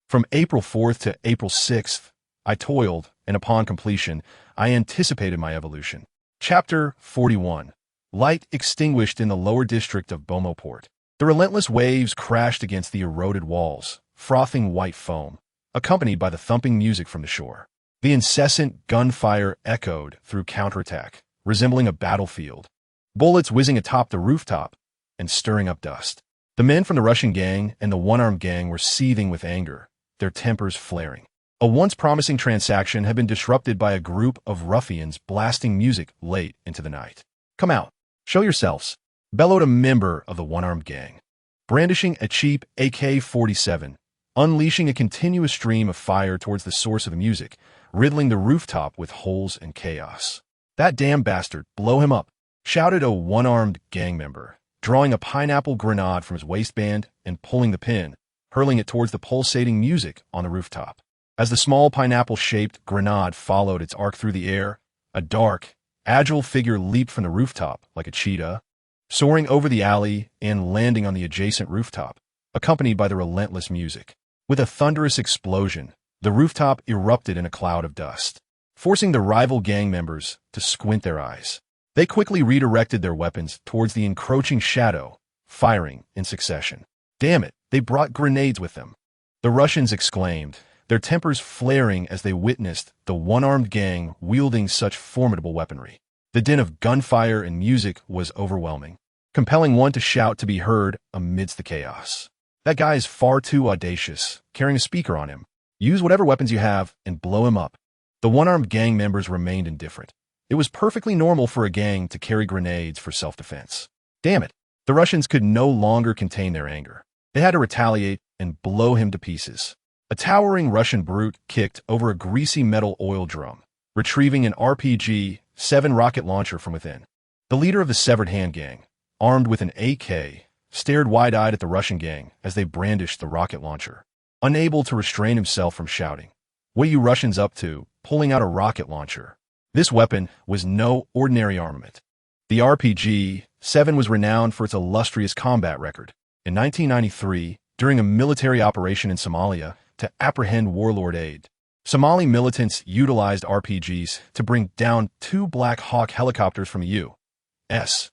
From April 4th to April 6th, I toiled, and upon completion, I anticipated my evolution. Chapter 41. Light extinguished in the lower district of Bomo Port. The relentless waves crashed against the eroded walls, frothing white foam, accompanied by the thumping music from the shore. The incessant gunfire echoed through counterattack, resembling a battlefield, bullets whizzing atop the rooftop and stirring up dust. The men from the Russian gang and the one-armed gang were seething with anger, their tempers flaring. A once promising transaction had been disrupted by a group of ruffians blasting music late into the night. Come out. Show yourselves, bellowed a member of the one-armed gang, brandishing a cheap AK-47, unleashing a continuous stream of fire towards the source of the music, riddling the rooftop with holes and chaos. That damn bastard, blow him up, shouted a one-armed gang member, drawing a pineapple grenade from his waistband and pulling the pin, hurling it towards the pulsating music on the rooftop. As the small pineapple-shaped grenade followed its arc through the air, a dark, agile figure leaped from the rooftop like a cheetah, soaring over the alley and landing on the adjacent rooftop, accompanied by the relentless music. With a thunderous explosion, the rooftop erupted in a cloud of dust, forcing the rival gang members to squint their eyes. They quickly redirected their weapons towards the encroaching shadow, firing in succession. Damn it, they brought grenades with them, the Russians exclaimed, their tempers flaring as they witnessed the one-armed gang wielding such formidable weaponry. The din of gunfire and music was overwhelming, compelling one to shout to be heard amidst the chaos. That guy is far too audacious, carrying a speaker on him. Use whatever weapons you have and blow him up. The one-armed gang members remained indifferent. It was perfectly normal for a gang to carry grenades for self-defense. Damn it, the Russians could no longer contain their anger. They had to retaliate and blow him to pieces. A towering Russian brute kicked over a greasy metal oil drum, retrieving an RPG-7 rocket launcher from within. The leader of the Severed Hand Gang, armed with an AK, stared wide-eyed at the Russian gang as they brandished the rocket launcher. Unable to restrain himself from shouting, "What are you Russians up to?" pulling out a rocket launcher. This weapon was no ordinary armament. The RPG-7 was renowned for its illustrious combat record. In 1993, during a military operation in Somalia to apprehend warlord aid, Somali militants utilized RPGs to bring down 2 Black Hawk helicopters from the U.S.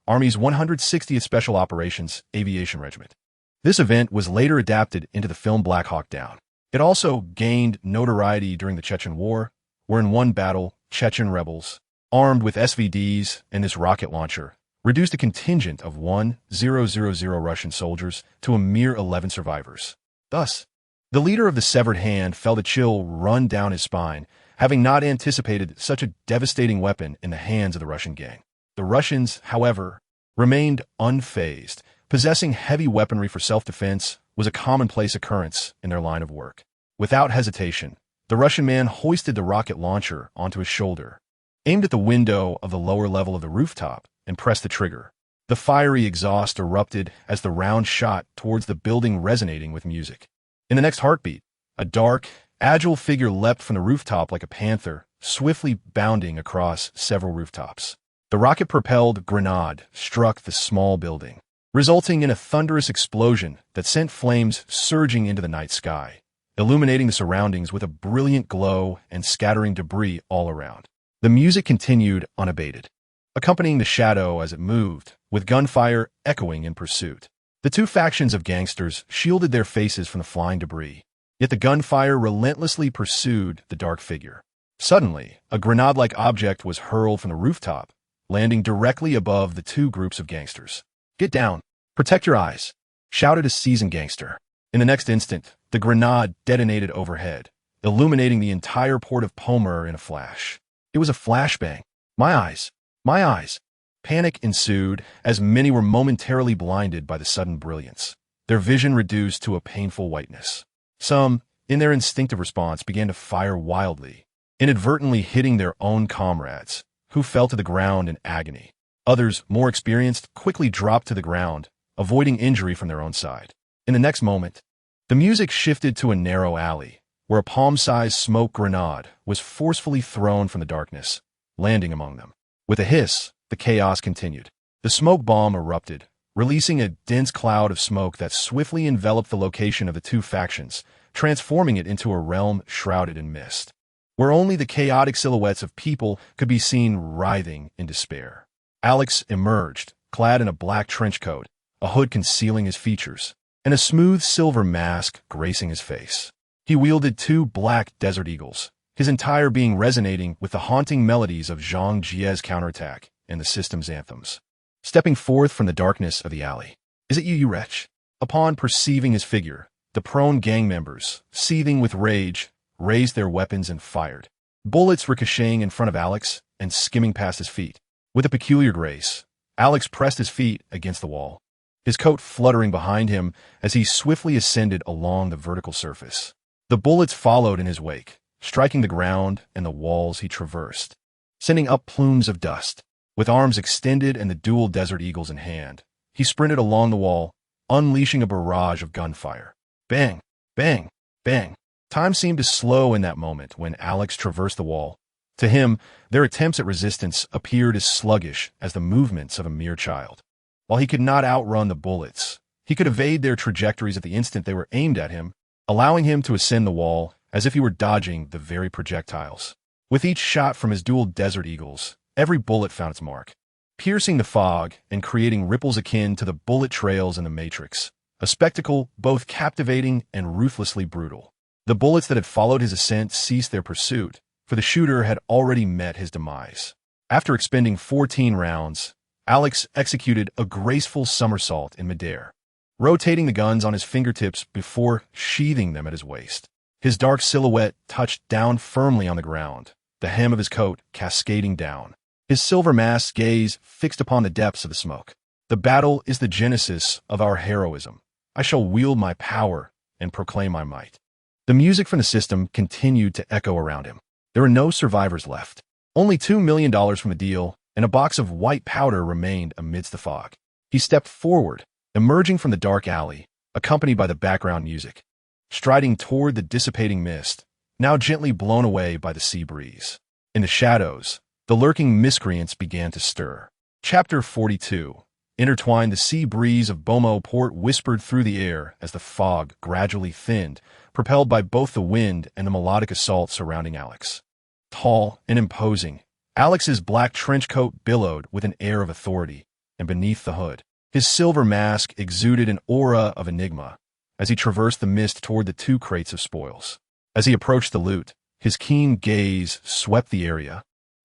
Army's 160th Special Operations Aviation Regiment. This event was later adapted into the film Black Hawk Down. It also gained notoriety during the Chechen War, where in one battle, Chechen rebels, armed with SVDs and this rocket launcher, reduced a contingent of 1,000 Russian soldiers to a mere 11 survivors. Thus, the leader of the severed hand felt a chill run down his spine, having not anticipated such a devastating weapon in the hands of the Russian gang. The Russians, however, remained unfazed. Possessing heavy weaponry for self-defense was a commonplace occurrence in their line of work. Without hesitation, the Russian man hoisted the rocket launcher onto his shoulder, aimed at the window of the lower level of the rooftop, and pressed the trigger. The fiery exhaust erupted as the round shot towards the building, resonating with music. In the next heartbeat, a dark, agile figure leapt from the rooftop like a panther, swiftly bounding across several rooftops. The rocket-propelled grenade struck the small building, resulting in a thunderous explosion that sent flames surging into the night sky, illuminating the surroundings with a brilliant glow and scattering debris all around. The music continued unabated, accompanying the shadow as it moved, with gunfire echoing in pursuit. The 2 factions of gangsters shielded their faces from the flying debris, yet the gunfire relentlessly pursued the dark figure. Suddenly, a grenade-like object was hurled from the rooftop, landing directly above the 2 groups of gangsters. "Get down! Protect your eyes!" shouted a seasoned gangster. In the next instant, the grenade detonated overhead, illuminating the entire port of Palmer in a flash. It was a flashbang. "My eyes! My eyes!" Panic ensued as many were momentarily blinded by the sudden brilliance, their vision reduced to a painful whiteness. Some, in their instinctive response, began to fire wildly, inadvertently hitting their own comrades, who fell to the ground in agony. Others, more experienced, quickly dropped to the ground, avoiding injury from their own side. In the next moment, the music shifted to a narrow alley, where a palm-sized smoke grenade was forcefully thrown from the darkness, landing among them. With a hiss, the chaos continued. The smoke bomb erupted, releasing a dense cloud of smoke that swiftly enveloped the location of the 2 factions, transforming it into a realm shrouded in mist, where only the chaotic silhouettes of people could be seen writhing in despair. Alex emerged, clad in a black trench coat, a hood concealing his features, and a smooth silver mask gracing his face. He wielded 2 black Desert Eagles, his entire being resonating with the haunting melodies of Zhang Jie's counterattack and the system's anthems. Stepping forth from the darkness of the alley, "Is it you, you wretch?" Upon perceiving his figure, the prone gang members, seething with rage, raised their weapons and fired, bullets ricocheting in front of Alex and skimming past his feet. With a peculiar grace, Alex pressed his feet against the wall, his coat fluttering behind him as he swiftly ascended along the vertical surface. The bullets followed in his wake, striking the ground and the walls he traversed, sending up plumes of dust. With arms extended and the dual Desert Eagles in hand, he sprinted along the wall, unleashing a barrage of gunfire. Bang! Bang! Bang! Time seemed to slow in that moment when Alex traversed the wall. To him, their attempts at resistance appeared as sluggish as the movements of a mere child. While he could not outrun the bullets, he could evade their trajectories at the instant they were aimed at him, allowing him to ascend the wall as if he were dodging the very projectiles. With each shot from his dual Desert Eagles, every bullet found its mark, piercing the fog and creating ripples akin to the bullet trails in the Matrix, a spectacle both captivating and ruthlessly brutal. The bullets that had followed his ascent ceased their pursuit, for the shooter had already met his demise. After expending 14 rounds, Alex executed a graceful somersault in midair, rotating the guns on his fingertips before sheathing them at his waist. His dark silhouette touched down firmly on the ground, the hem of his coat cascading down, his silver masked gaze fixed upon the depths of the smoke. "The battle is the genesis of our heroism. I shall wield my power and proclaim my might." The music from the system continued to echo around him. There were no survivors left. Only $2 million from the deal and a box of white powder remained amidst the fog. He stepped forward, emerging from the dark alley, accompanied by the background music. Striding toward the dissipating mist, now gently blown away by the sea breeze. In the shadows, the lurking miscreants began to stir. Chapter 42. Intertwined, the sea breeze of Bomo Port whispered through the air as the fog gradually thinned, propelled by both the wind and the melodic assault surrounding Alex. Tall and imposing, Alex's black trench coat billowed with an air of authority, and beneath the hood, his silver mask exuded an aura of enigma as he traversed the mist toward the 2 crates of spoils. As he approached the loot, his keen gaze swept the area,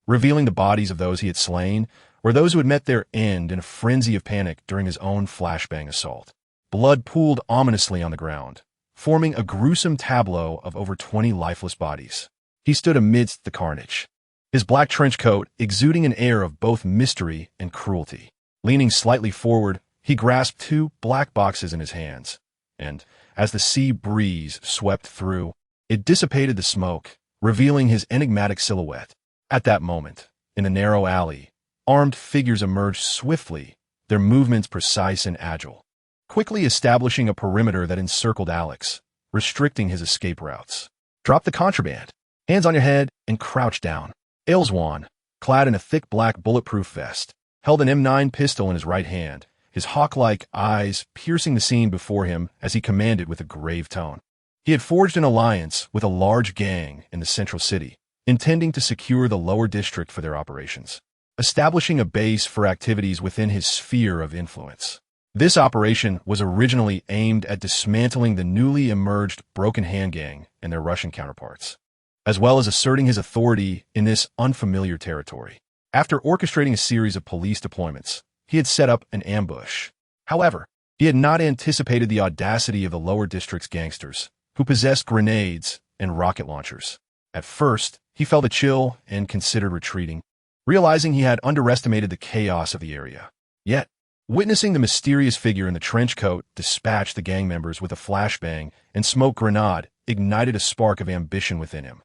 revealing the bodies of those he had slain or those who had met their end in a frenzy of panic during his own flashbang assault. Blood pooled ominously on the ground, forming a gruesome tableau of over 20 lifeless bodies. He stood amidst the carnage, his black trench coat exuding an air of both mystery and cruelty. Leaning slightly forward, he grasped 2 black boxes in his hands, and, as the sea breeze swept through, it dissipated the smoke, revealing his enigmatic silhouette. At that moment, in the narrow alley, armed figures emerged swiftly, their movements precise and agile, quickly establishing a perimeter that encircled Alex, restricting his escape routes. Drop the contraband, hands on your head, and crouch down. Agumon, clad in a thick black bulletproof vest, held an M9 pistol in his right hand, his hawk-like eyes piercing the scene before him as he commanded with a grave tone. He had forged an alliance with a large gang in the central city, intending to secure the lower district for their operations, establishing a base for activities within his sphere of influence. This operation was originally aimed at dismantling the newly emerged Broken Hand Gang and their Russian counterparts, as well as asserting his authority in this unfamiliar territory. After orchestrating a series of police deployments, he had set up an ambush. However, he had not anticipated the audacity of the lower district's gangsters, who possessed grenades and rocket launchers. At first, he felt a chill and considered retreating, realizing he had underestimated the chaos of the area. Yet, witnessing the mysterious figure in the trench coat dispatch the gang members with a flashbang and smoke grenade ignited a spark of ambition within him.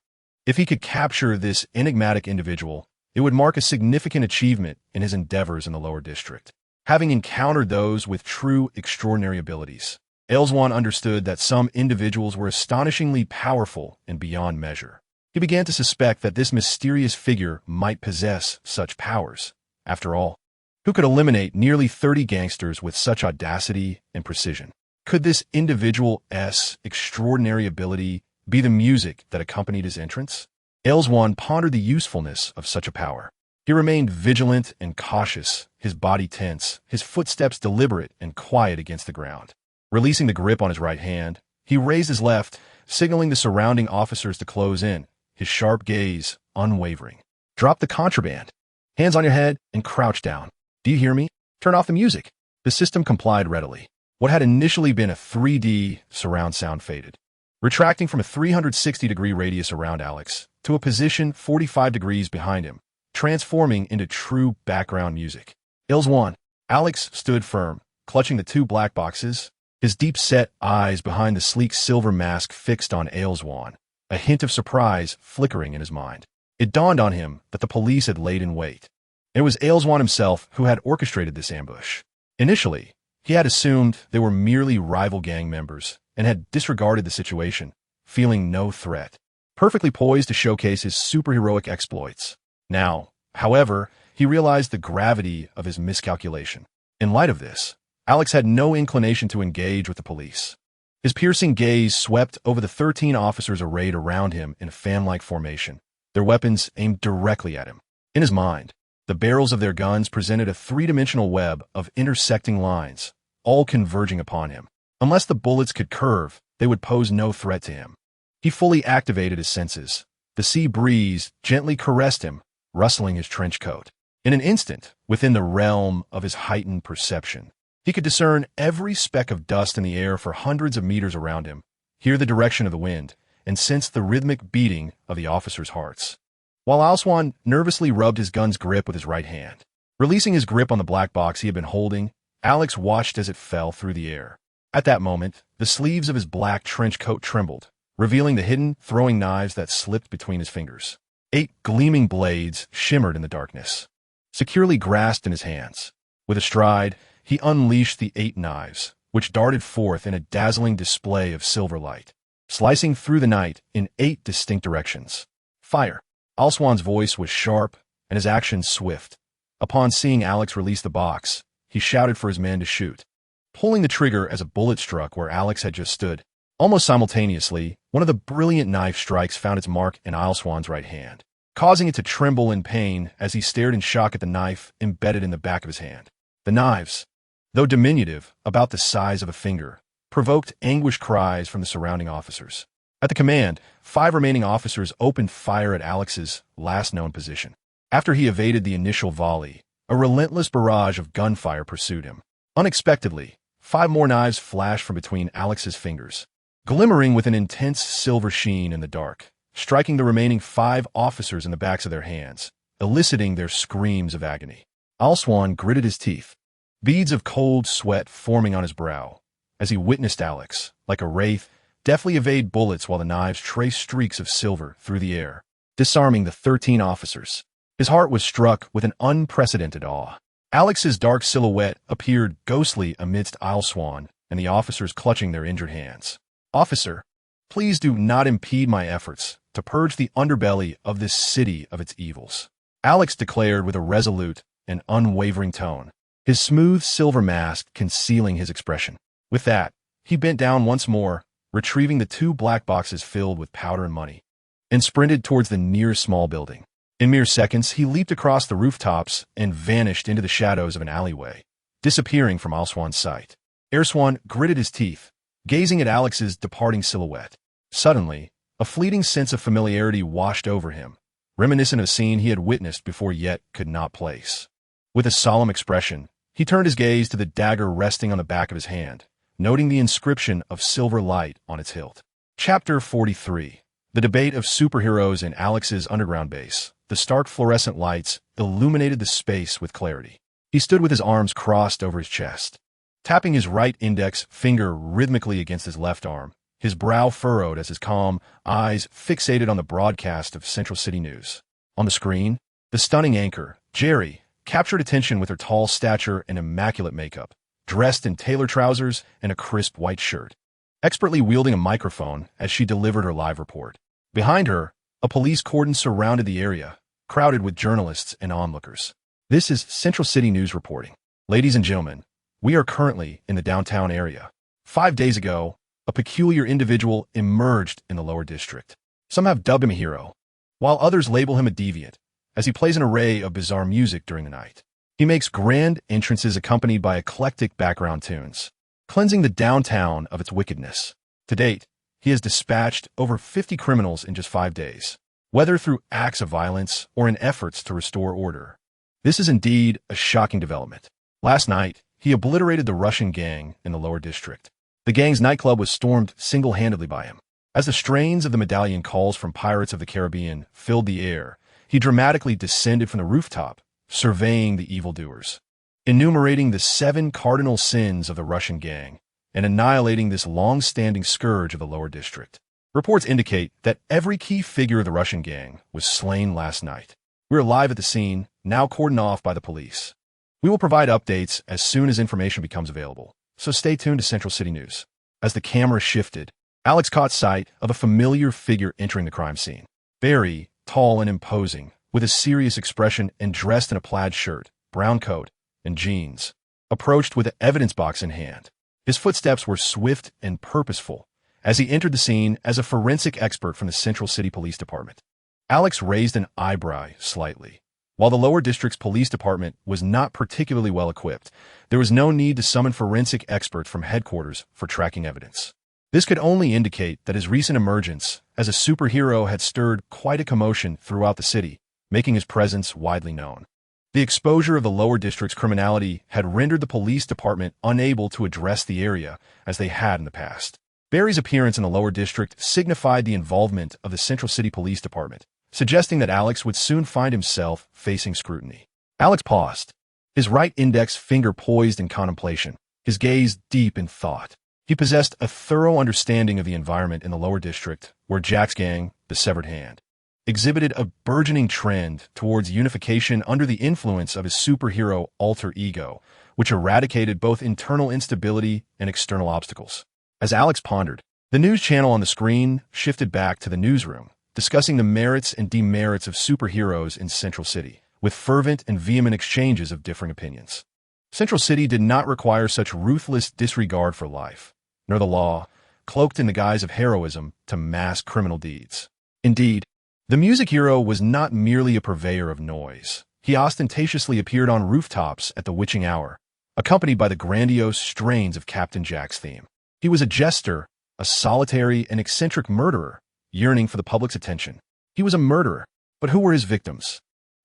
If he could capture this enigmatic individual, it would mark a significant achievement in his endeavors in the lower district. Having encountered those with true extraordinary abilities, Agumon understood that some individuals were astonishingly powerful and beyond measure. He began to suspect that this mysterious figure might possess such powers. After all, who could eliminate nearly 30 gangsters with such audacity and precision? Could this individual's extraordinary ability be the music that accompanied his entrance? Agumon pondered the usefulness of such a power. He remained vigilant and cautious, his body tense, his footsteps deliberate and quiet against the ground. Releasing the grip on his right hand, he raised his left, signaling the surrounding officers to close in, his sharp gaze unwavering. Drop the contraband, hands on your head, and crouch down. Do you hear me? Turn off the music. The system complied readily. What had initially been a 3D surround sound faded, retracting from a 360-degree radius around Alex to a position 45 degrees behind him, transforming into true background music. Agumon. Alex stood firm, clutching the 2 black boxes, his deep-set eyes behind the sleek silver mask fixed on Agumon, a hint of surprise flickering in his mind. It dawned on him that the police had laid in wait. It was Agumon himself who had orchestrated this ambush. Initially, he had assumed they were merely rival gang members and had disregarded the situation, feeling no threat, perfectly poised to showcase his superheroic exploits. Now, however, he realized the gravity of his miscalculation. In light of this, Alex had no inclination to engage with the police. His piercing gaze swept over the 13 officers arrayed around him in a fan-like formation, their weapons aimed directly at him. In his mind, the barrels of their guns presented a 3-dimensional web of intersecting lines, all converging upon him. Unless the bullets could curve, they would pose no threat to him. He fully activated his senses. The sea breeze gently caressed him, rustling his trench coat. In an instant, within the realm of his heightened perception, he could discern every speck of dust in the air for hundreds of meters around him, hear the direction of the wind, and sense the rhythmic beating of the officers' hearts. While Agumon nervously rubbed his gun's grip with his right hand, releasing his grip on the black box he had been holding, Alex watched as it fell through the air. At that moment, the sleeves of his black trench coat trembled, revealing the hidden throwing knives that slipped between his fingers. 8 gleaming blades shimmered in the darkness, securely grasped in his hands. With a stride, he unleashed the 8 knives, which darted forth in a dazzling display of silver light. slicing through the night in 8 distinct directions. Fire. Alswan's voice was sharp and his actions swift. Upon seeing Alex release the box, he shouted for his men to shoot, pulling the trigger as a bullet struck where Alex had just stood. Almost simultaneously, one of the brilliant knife strikes found its mark in Alswan's right hand, causing it to tremble in pain as he stared in shock at the knife embedded in the back of his hand. The knives, though diminutive, about the size of a finger, provoked anguished cries from the surrounding officers. At the command, 5 remaining officers opened fire at Alex's last known position. After he evaded the initial volley, a relentless barrage of gunfire pursued him. Unexpectedly, 5 more knives flashed from between Alex's fingers, glimmering with an intense silver sheen in the dark, striking the remaining 5 officers in the backs of their hands, eliciting their screams of agony. Alswan gritted his teeth, beads of cold sweat forming on his brow, as he witnessed Alex, like a wraith, deftly evade bullets while the knives traced streaks of silver through the air, disarming the 13 officers. His heart was struck with an unprecedented awe. Alex's dark silhouette appeared ghostly amidst Alswan and the officers clutching their injured hands. "Officer, please do not impede my efforts to purge the underbelly of this city of its evils," Alex declared with a resolute and unwavering tone, his smooth silver mask concealing his expression. With that, he bent down once more, retrieving the 2 black boxes filled with powder and money, and sprinted towards the nearest small building. In mere seconds, he leaped across the rooftops and vanished into the shadows of an alleyway, disappearing from Alswan's sight. Erswan gritted his teeth, gazing at Alex's departing silhouette. Suddenly, a fleeting sense of familiarity washed over him, reminiscent of a scene he had witnessed before yet could not place. With a solemn expression, he turned his gaze to the dagger resting on the back of his hand, noting the inscription of silver light on its hilt. Chapter 43. The debate of superheroes in Alex's underground base. The stark fluorescent lights illuminated the space with clarity. He stood with his arms crossed over his chest, tapping his right index finger rhythmically against his left arm, his brow furrowed as his calm eyes fixated on the broadcast of Central City News. On the screen, the stunning anchor, Jerry, captured attention with her tall stature and immaculate makeup, dressed in tailor trousers and a crisp white shirt, expertly wielding a microphone as she delivered her live report. Behind her, a police cordon surrounded the area, crowded with journalists and onlookers. "This is Central City News reporting. Ladies and gentlemen, we are currently in the downtown area. 5 days ago, a peculiar individual emerged in the lower district. Some have dubbed him a hero, while others label him a deviant, as he plays an array of bizarre music during the night. He makes grand entrances accompanied by eclectic background tunes, cleansing the downtown of its wickedness. To date, he has dispatched over 50 criminals in just 5 days, whether through acts of violence or in efforts to restore order. This is indeed a shocking development. Last night, he obliterated the Russian gang in the lower district. The gang's nightclub was stormed single-handedly by him. As the strains of the medallion calls from Pirates of the Caribbean filled the air, he dramatically descended from the rooftop, surveying the evildoers, enumerating the 7 cardinal sins of the Russian gang, and annihilating this long-standing scourge of the lower district. Reports indicate that every key figure of the Russian gang was slain last night. We are live at the scene, now cordoned off by the police. We will provide updates as soon as information becomes available, so stay tuned to Central City News." As the camera shifted, Alex caught sight of a familiar figure entering the crime scene. Barry, tall and imposing, with a serious expression and dressed in a plaid shirt, brown coat, and jeans, approached with an evidence box in hand. His footsteps were swift and purposeful as he entered the scene as a forensic expert from the Central City Police Department. Alex raised an eyebrow slightly. While the lower district's police department was not particularly well equipped, there was no need to summon forensic experts from headquarters for tracking evidence. This could only indicate that his recent emergence as a superhero had stirred quite a commotion throughout the city, making his presence widely known. The exposure of the lower district's criminality had rendered the police department unable to address the area as they had in the past. Barry's appearance in the lower district signified the involvement of the Central City Police Department, suggesting that Alex would soon find himself facing scrutiny. Alex paused, his right index finger poised in contemplation, his gaze deep in thought. He possessed a thorough understanding of the environment in the lower district, where Jack's gang, the Severed Hand, exhibited a burgeoning trend towards unification under the influence of his superhero alter ego, which eradicated both internal instability and external obstacles. As Alex pondered, The news channel on the screen shifted back to the newsroom, discussing the merits and demerits of superheroes in Central City, with fervent and vehement exchanges of differing opinions. Central City did not require such ruthless disregard for life, nor the law, cloaked in the guise of heroism, to mask criminal deeds. Indeed, the music hero was not merely a purveyor of noise. He ostentatiously appeared on rooftops at the witching hour, accompanied by the grandiose strains of Captain Jack's theme. He was a jester, a solitary and eccentric murderer, yearning for the public's attention. He was a murderer, but who were his victims?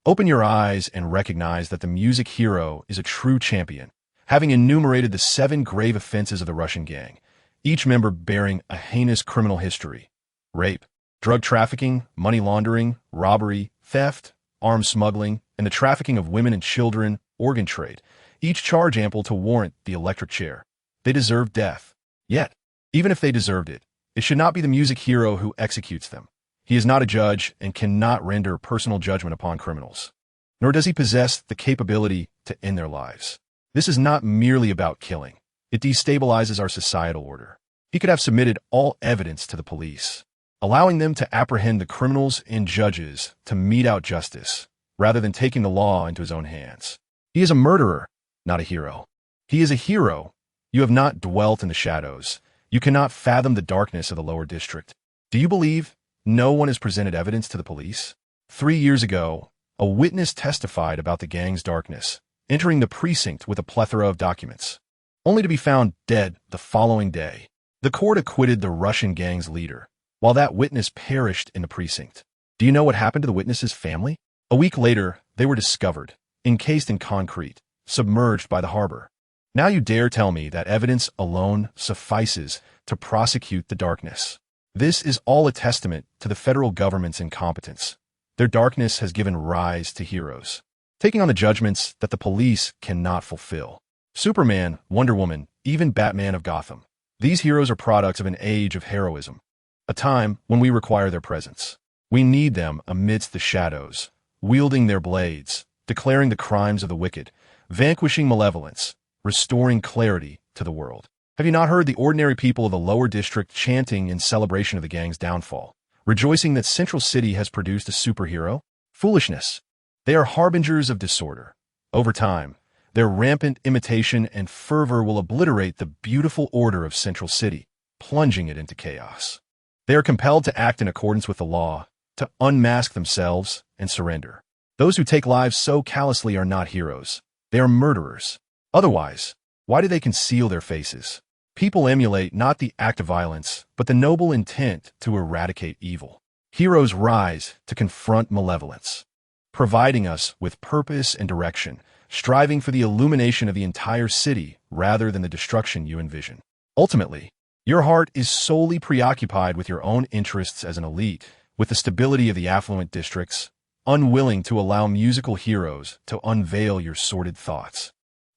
Open your eyes and recognize that the music hero is a true champion, having enumerated the 7 grave offenses of the Russian gang, each member bearing a heinous criminal history: rape, drug trafficking, money laundering, robbery, theft, arms smuggling, and the trafficking of women and children, organ trade, each charge ample to warrant the electric chair. They deserve death. Yet, even if they deserved it, it should not be the music hero who executes them. He is not a judge and cannot render personal judgment upon criminals. Nor does he possess the capability to end their lives. This is not merely about killing. It destabilizes our societal order. He could have submitted all evidence to the police, allowing them to apprehend the criminals and judges to mete out justice, rather than taking the law into his own hands. He is a murderer, not a hero. He is a hero. You have not dwelt in the shadows. You cannot fathom the darkness of the lower district. Do you believe no one has presented evidence to the police? 3 years ago, a witness testified about the gang's darkness, entering the precinct with a plethora of documents, only to be found dead the following day. The court acquitted the Russian gang's leader, while that witness perished in the precinct. Do you know what happened to the witness's family? A week later, they were discovered, encased in concrete, submerged by the harbor. Now you dare tell me that evidence alone suffices to prosecute the darkness. This is all a testament to the federal government's incompetence. Their darkness has given rise to heroes, taking on the judgments that the police cannot fulfill. Superman, Wonder Woman, even Batman of Gotham. These heroes are products of an age of heroism, a time when we require their presence. We need them amidst the shadows, wielding their blades, declaring the crimes of the wicked, vanquishing malevolence, restoring clarity to the world. Have you not heard the ordinary people of the lower district chanting in celebration of the gang's downfall, rejoicing that Central City has produced a superhero? Foolishness. They are harbingers of disorder. Over time, their rampant imitation and fervor will obliterate the beautiful order of Central City, plunging it into chaos. They are compelled to act in accordance with the law, to unmask themselves and surrender. Those who take lives so callously are not heroes. They are murderers. Otherwise, why do they conceal their faces? People emulate not the act of violence, but the noble intent to eradicate evil. Heroes rise to confront malevolence, providing us with purpose and direction, striving for the illumination of the entire city rather than the destruction you envision. Ultimately, your heart is solely preoccupied with your own interests as an elite, with the stability of the affluent districts, unwilling to allow musical heroes to unveil your sordid thoughts.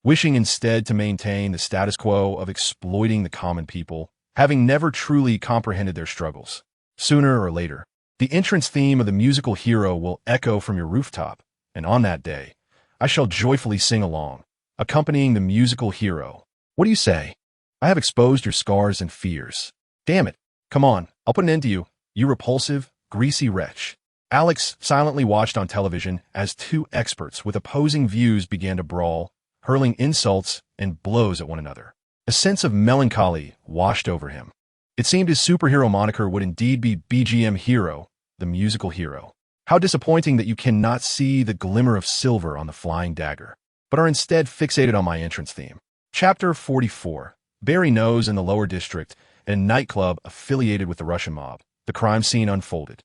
Wishing instead to maintain the status quo of exploiting the common people, having never truly comprehended their struggles. Sooner or later, the entrance theme of the musical hero will echo from your rooftop, and on that day, I shall joyfully sing along, accompanying the musical hero. What do you say? I have exposed your scars and fears. Damn it. Come on, I'll put an end to you, you repulsive, greasy wretch. Alex silently watched on television as 2 experts with opposing views began to brawl, hurling insults and blows at one another. A sense of melancholy washed over him. It seemed his superhero moniker would indeed be BGM Hero, the musical hero. How disappointing that you cannot see the glimmer of silver on the flying dagger, but are instead fixated on my entrance theme. Chapter 44. Barry knows in the lower district, in a nightclub affiliated with the Russian mob, the crime scene unfolded.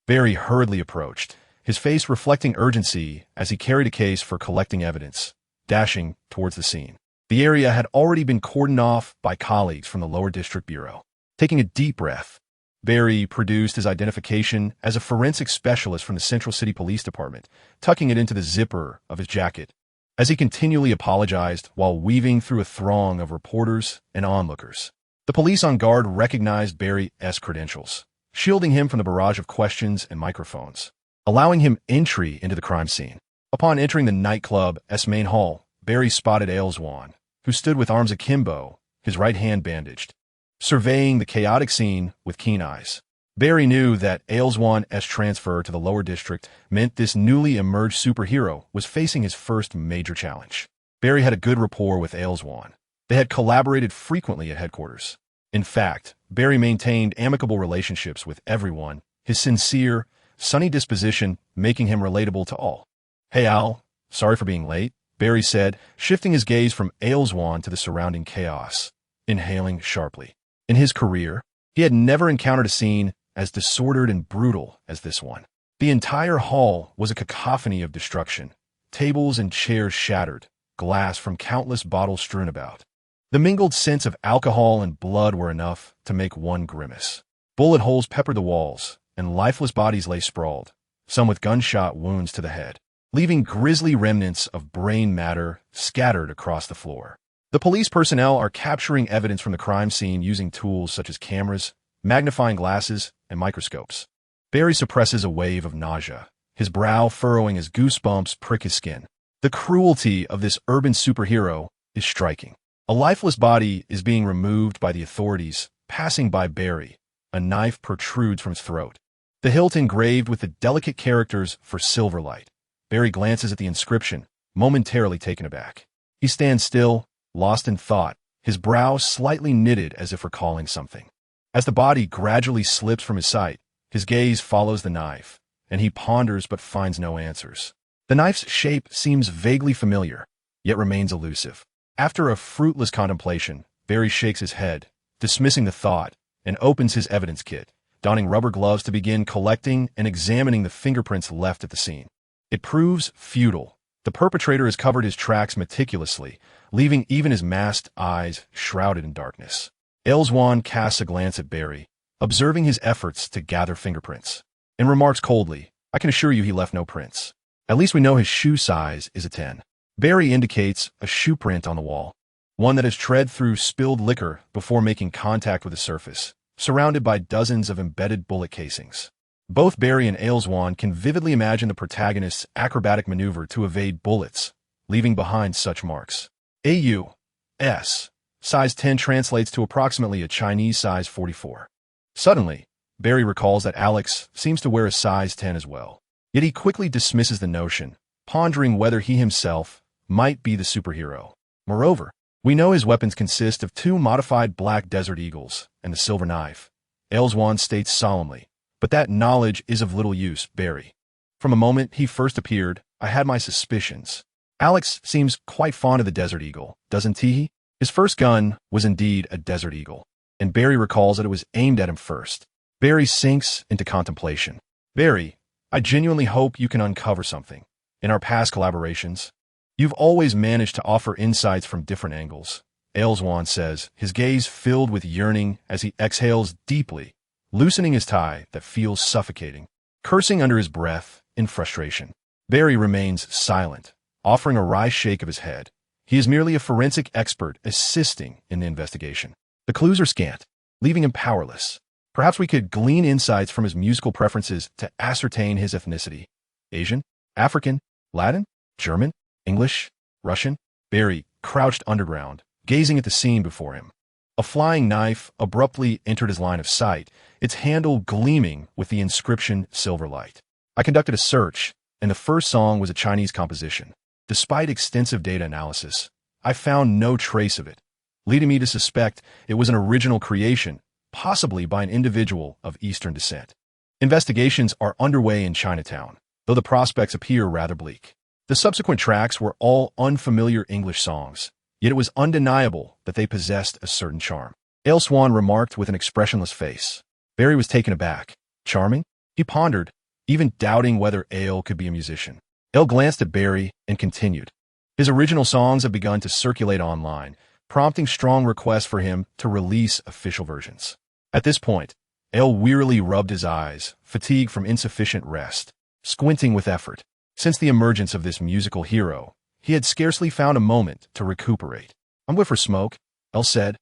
Barry hurriedly approached, his face reflecting urgency as he carried a case for collecting evidence, dashing towards the scene. The area had already been cordoned off by colleagues from the lower district bureau. Taking a deep breath, Barry produced his identification as a forensic specialist from the Central City Police Department, tucking it into the zipper of his jacket, as he continually apologized while weaving through a throng of reporters and onlookers. The police on guard recognized Barry's credentials, shielding him from the barrage of questions and microphones, allowing him entry into the crime scene. Upon entering the nightclub's main hall, Barry spotted Ailswan, who stood with arms akimbo, his right hand bandaged. surveying the chaotic scene with keen eyes. Barry knew that Agumon transfer to the lower district meant this newly emerged superhero was facing his first major challenge. Barry had a good rapport with Agumon. They had collaborated frequently at headquarters. In fact, Barry maintained amicable relationships with everyone, his sincere, sunny disposition making him relatable to all. "Hey Al, sorry for being late," Barry said, shifting his gaze from Agumon to the surrounding chaos, inhaling sharply. In his career, he had never encountered a scene as disordered and brutal as this one. The entire hall was a cacophony of destruction, tables and chairs shattered, glass from countless bottles strewn about. The mingled scents of alcohol and blood were enough to make one grimace. Bullet holes peppered the walls, and lifeless bodies lay sprawled, some with gunshot wounds to the head, leaving grisly remnants of brain matter scattered across the floor. The police personnel are capturing evidence from the crime scene using tools such as cameras, magnifying glasses, and microscopes. Barry suppresses a wave of nausea, his brow furrowing as goosebumps prick his skin. The cruelty of this urban superhero is striking. A lifeless body is being removed by the authorities, passing by Barry. A knife protrudes from his throat, the hilt engraved with the delicate characters for Silverlight. Barry glances at the inscription, momentarily taken aback. He stands still, lost in thought, his brow slightly knitted as if recalling something. As the body gradually slips from his sight, his gaze follows the knife, and he ponders but finds no answers. The knife's shape seems vaguely familiar, yet remains elusive. After a fruitless contemplation, Barry shakes his head, dismissing the thought, and opens his evidence kit, donning rubber gloves to begin collecting and examining the fingerprints left at the scene. It proves futile. The perpetrator has covered his tracks meticulously, leaving even his masked eyes shrouded in darkness. Agumon casts a glance at Barry, observing his efforts to gather fingerprints, and remarks coldly, "I can assure you he left no prints. At least we know his shoe size is a 10. Barry indicates a shoe print on the wall, one that has tread through spilled liquor before making contact with the surface, surrounded by dozens of embedded bullet casings. Both Barry and Agumon can vividly imagine the protagonist's acrobatic maneuver to evade bullets, leaving behind such marks. AU-S. Size 10 translates to approximately a Chinese size 44. Suddenly, Barry recalls that Alex seems to wear a size 10 as well. Yet he quickly dismisses the notion, pondering whether he himself might be the superhero. Moreover, we know his weapons consist of 2 modified black Desert Eagles and the silver knife, Agumon states solemnly. But that knowledge is of little use, Barry. From a moment he first appeared, I had my suspicions. Alex seems quite fond of the Desert Eagle, doesn't he? His first gun was indeed a Desert Eagle, and Barry recalls that it was aimed at him first. Barry sinks into contemplation. Barry, I genuinely hope you can uncover something. In our past collaborations, you've always managed to offer insights from different angles. Agumon says, his gaze filled with yearning as he exhales deeply, loosening his tie that feels suffocating, cursing under his breath in frustration. Barry remains silent, offering a wry shake of his head. He is merely a forensic expert assisting in the investigation. The clues are scant, leaving him powerless. Perhaps we could glean insights from his musical preferences to ascertain his ethnicity. Asian? African? Latin? German? English? Russian? Barry crouched underground, gazing at the scene before him. A flying knife abruptly entered his line of sight, its handle gleaming with the inscription Silverlight. I conducted a search, and the first song was a Chinese composition. Despite extensive data analysis, I found no trace of it, leading me to suspect it was an original creation, possibly by an individual of Eastern descent. Investigations are underway in Chinatown, though the prospects appear rather bleak. The subsequent tracks were all unfamiliar English songs, yet it was undeniable that they possessed a certain charm. Agumon remarked with an expressionless face. Barry was taken aback. Charming? He pondered, even doubting whether Ale could be a musician. Ale glanced at Barry and continued. His original songs have begun to circulate online, prompting strong requests for him to release official versions. At this point, Ale wearily rubbed his eyes, fatigued from insufficient rest, squinting with effort. Since the emergence of this musical hero, he had scarcely found a moment to recuperate. I'm good for smoke, Ale said,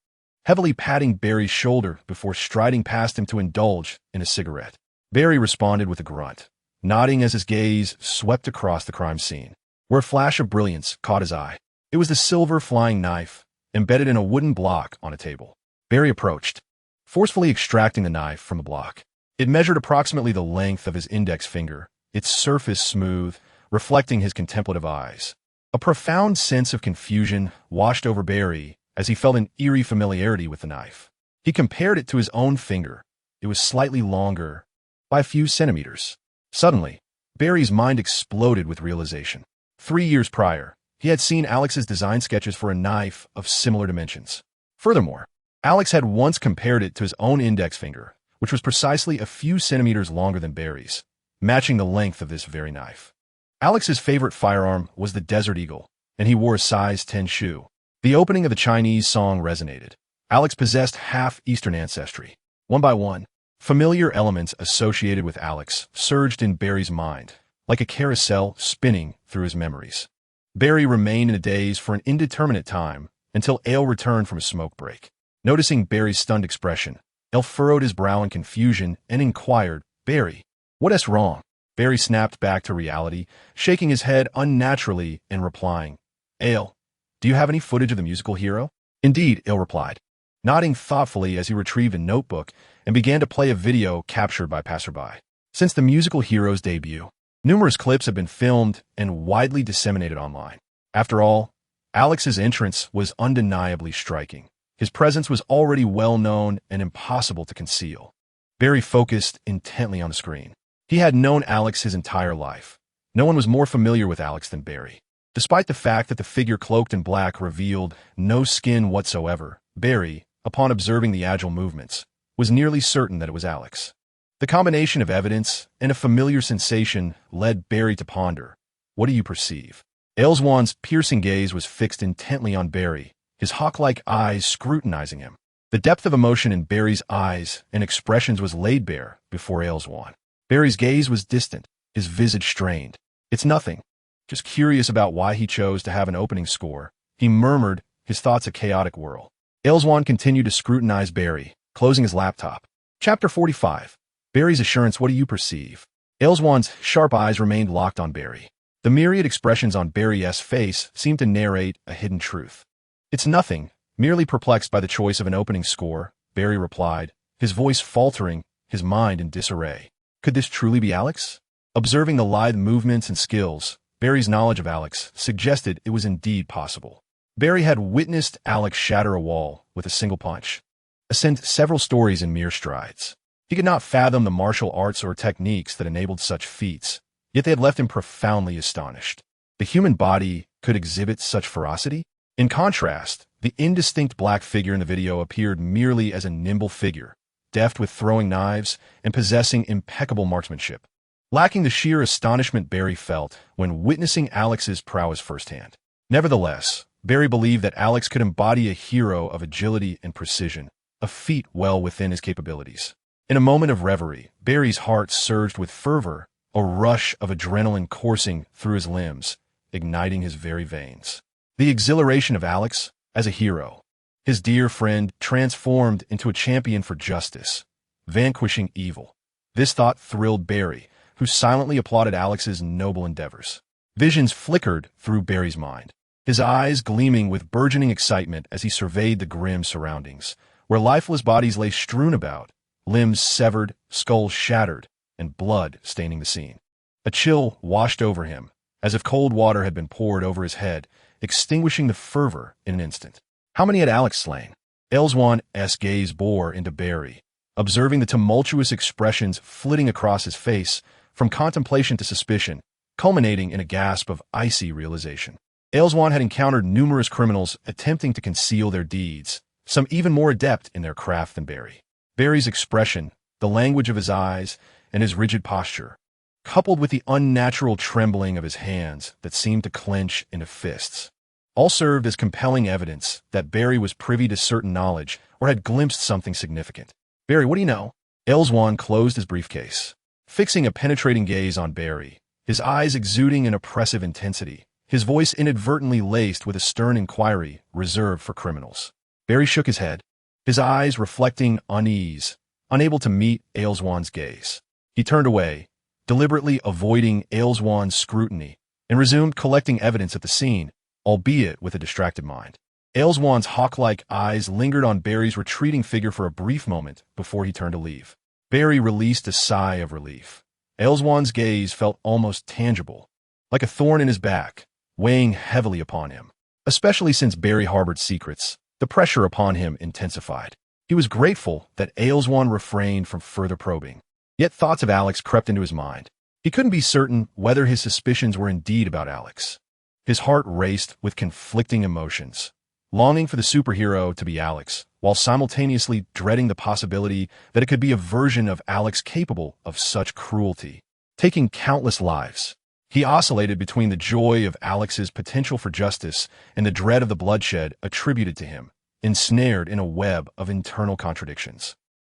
heavily patting Barry's shoulder before striding past him to indulge in a cigarette. Barry responded with a grunt, nodding as his gaze swept across the crime scene, where a flash of brilliance caught his eye. It was the silver flying knife, embedded in a wooden block on a table. Barry approached, forcefully extracting the knife from the block. It measured approximately the length of his index finger, its surface smooth, reflecting his contemplative eyes. A profound sense of confusion washed over Barry as he felt an eerie familiarity with the knife. He compared it to his own finger. It was slightly longer, by a few centimeters. Suddenly, Barry's mind exploded with realization. 3 years prior, he had seen Alex's design sketches for a knife of similar dimensions. Furthermore, Alex had once compared it to his own index finger, which was precisely a few centimeters longer than Barry's, matching the length of this very knife. Alex's favorite firearm was the Desert Eagle, and he wore a size 10 shoe. The opening of the Chinese song resonated. Alex possessed half Eastern ancestry. One by one, familiar elements associated with Alex surged in Barry's mind, like a carousel spinning through his memories. Barry remained in a daze for an indeterminate time until Ale returned from a smoke break. Noticing Barry's stunned expression, Ale furrowed his brow in confusion and inquired, "Barry, what's wrong?" Barry snapped back to reality, shaking his head unnaturally and replying, "Ale, do you have any footage of the musical hero?" "Indeed," Ale replied, nodding thoughtfully as he retrieved a notebook and began to play a video captured by passerby. Since the musical hero's debut, numerous clips have been filmed and widely disseminated online. After all, Alex's entrance was undeniably striking. His presence was already well known and impossible to conceal. Barry focused intently on the screen. He had known Alex his entire life. No one was more familiar with Alex than Barry. Despite the fact that the figure cloaked in black revealed no skin whatsoever, Barry, upon observing the agile movements, was nearly certain that it was Alex. The combination of evidence and a familiar sensation led Barry to ponder. "What do you perceive?" Elswan's piercing gaze was fixed intently on Barry, his hawk-like eyes scrutinizing him. The depth of emotion in Barry's eyes and expressions was laid bare before Elswan. Barry's gaze was distant, his visage strained. "It's nothing. Just curious about why he chose to have an opening score," he murmured, his thoughts a chaotic whirl. Elswan continued to scrutinize Barry, closing his laptop. Chapter 45. Barry's assurance. "What do you perceive?" Elswan's sharp eyes remained locked on Barry. The myriad expressions on Barry's face seemed to narrate a hidden truth. "It's nothing, merely perplexed by the choice of an opening score," Barry replied, his voice faltering, his mind in disarray. Could this truly be Alex? Observing the lithe movements and skills, Barry's knowledge of Alex suggested it was indeed possible. Barry had witnessed Alex shatter a wall with a single punch, ascend several stories in mere strides. He could not fathom the martial arts or techniques that enabled such feats, yet they had left him profoundly astonished. The human body could exhibit such ferocity? In contrast, the indistinct black figure in the video appeared merely as a nimble figure, deft with throwing knives and possessing impeccable marksmanship, lacking the sheer astonishment Barry felt when witnessing Alex's prowess firsthand. Nevertheless, Barry believed that Alex could embody a hero of agility and precision, a feat well within his capabilities. In a moment of reverie, Barry's heart surged with fervor, a rush of adrenaline coursing through his limbs, igniting his very veins. The exhilaration of Alex as a hero, his dear friend transformed into a champion for justice, vanquishing evil. This thought thrilled Barry, who silently applauded Alex's noble endeavors. Visions flickered through Barry's mind, his eyes gleaming with burgeoning excitement as he surveyed the grim surroundings, where lifeless bodies lay strewn about, limbs severed, skulls shattered, and blood staining the scene. A chill washed over him, as if cold water had been poured over his head, extinguishing the fervor in an instant. How many had Alex slain? Elswan's gaze bore into Barry, observing the tumultuous expressions flitting across his face, from contemplation to suspicion, culminating in a gasp of icy realization. Elswan had encountered numerous criminals attempting to conceal their deeds, some even more adept in their craft than Barry. Barry's expression, the language of his eyes, and his rigid posture, coupled with the unnatural trembling of his hands that seemed to clench into fists, all served as compelling evidence that Barry was privy to certain knowledge or had glimpsed something significant. "Barry, what do you know?" Elswan closed his briefcase, fixing a penetrating gaze on Barry, his eyes exuding an oppressive intensity, his voice inadvertently laced with a stern inquiry reserved for criminals. Barry shook his head, his eyes reflecting unease, unable to meet Elswan's gaze. He turned away, deliberately avoiding Elswan's scrutiny, and resumed collecting evidence at the scene, albeit with a distracted mind. Ailswan's hawk-like eyes lingered on Barry's retreating figure for a brief moment before he turned to leave. Barry released a sigh of relief. Ailswan's gaze felt almost tangible, like a thorn in his back, weighing heavily upon him. Especially since Barry harbored secrets, the pressure upon him intensified. He was grateful that Ailswan refrained from further probing. Yet thoughts of Alex crept into his mind. He couldn't be certain whether his suspicions were indeed about Alex. His heart raced with conflicting emotions, longing for the superhero to be Alex, while simultaneously dreading the possibility that it could be a version of Alex capable of such cruelty, taking countless lives. He oscillated between the joy of Alex's potential for justice and the dread of the bloodshed attributed to him, ensnared in a web of internal contradictions.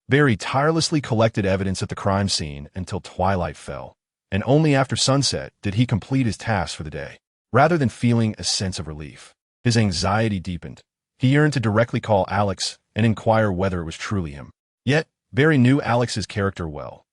Barry tirelessly collected evidence at the crime scene until twilight fell, and only after sunset did he complete his task for the day. Rather than feeling a sense of relief, his anxiety deepened. He yearned to directly call Alex and inquire whether it was truly him. Yet, Barry knew Alex's character well.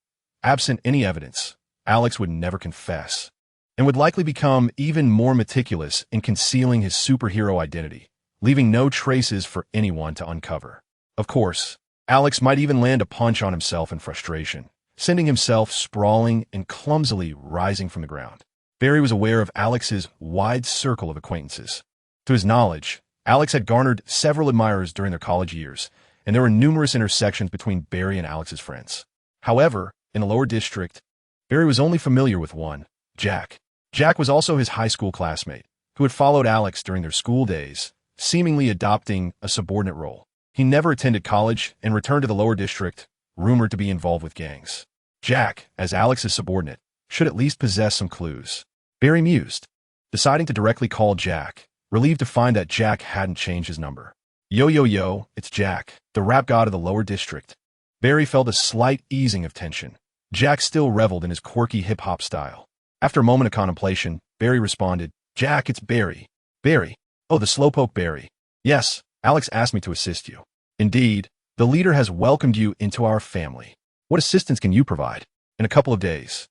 Absent any evidence, Alex would never confess, and would likely become even more meticulous in concealing his superhero identity, leaving no traces for anyone to uncover. Of course, Alex might even land a punch on himself in frustration, sending himself sprawling and clumsily rising from the ground. Barry was aware of Alex's wide circle of acquaintances. To his knowledge, Alex had garnered several admirers during their college years, and there were numerous intersections between Barry and Alex's friends. However, in the lower district, Barry was only familiar with one, Jack. Jack was also his high school classmate, who had followed Alex during their school days, seemingly adopting a subordinate role. He never attended college and returned to the lower district, rumored to be involved with gangs. Jack, as Alex's subordinate, should at least possess some clues. Barry mused, deciding to directly call Jack, relieved to find that Jack hadn't changed his number. Yo, yo, yo, it's Jack, the rap god of the lower district. Barry felt a slight easing of tension. Jack still reveled in his quirky hip-hop style. After a moment of contemplation, Barry responded, Jack, it's Barry. Barry. Oh, the slowpoke Barry. Yes, Alex asked me to assist you. Indeed, the leader has welcomed you into our family. What assistance can you provide? In a couple of days,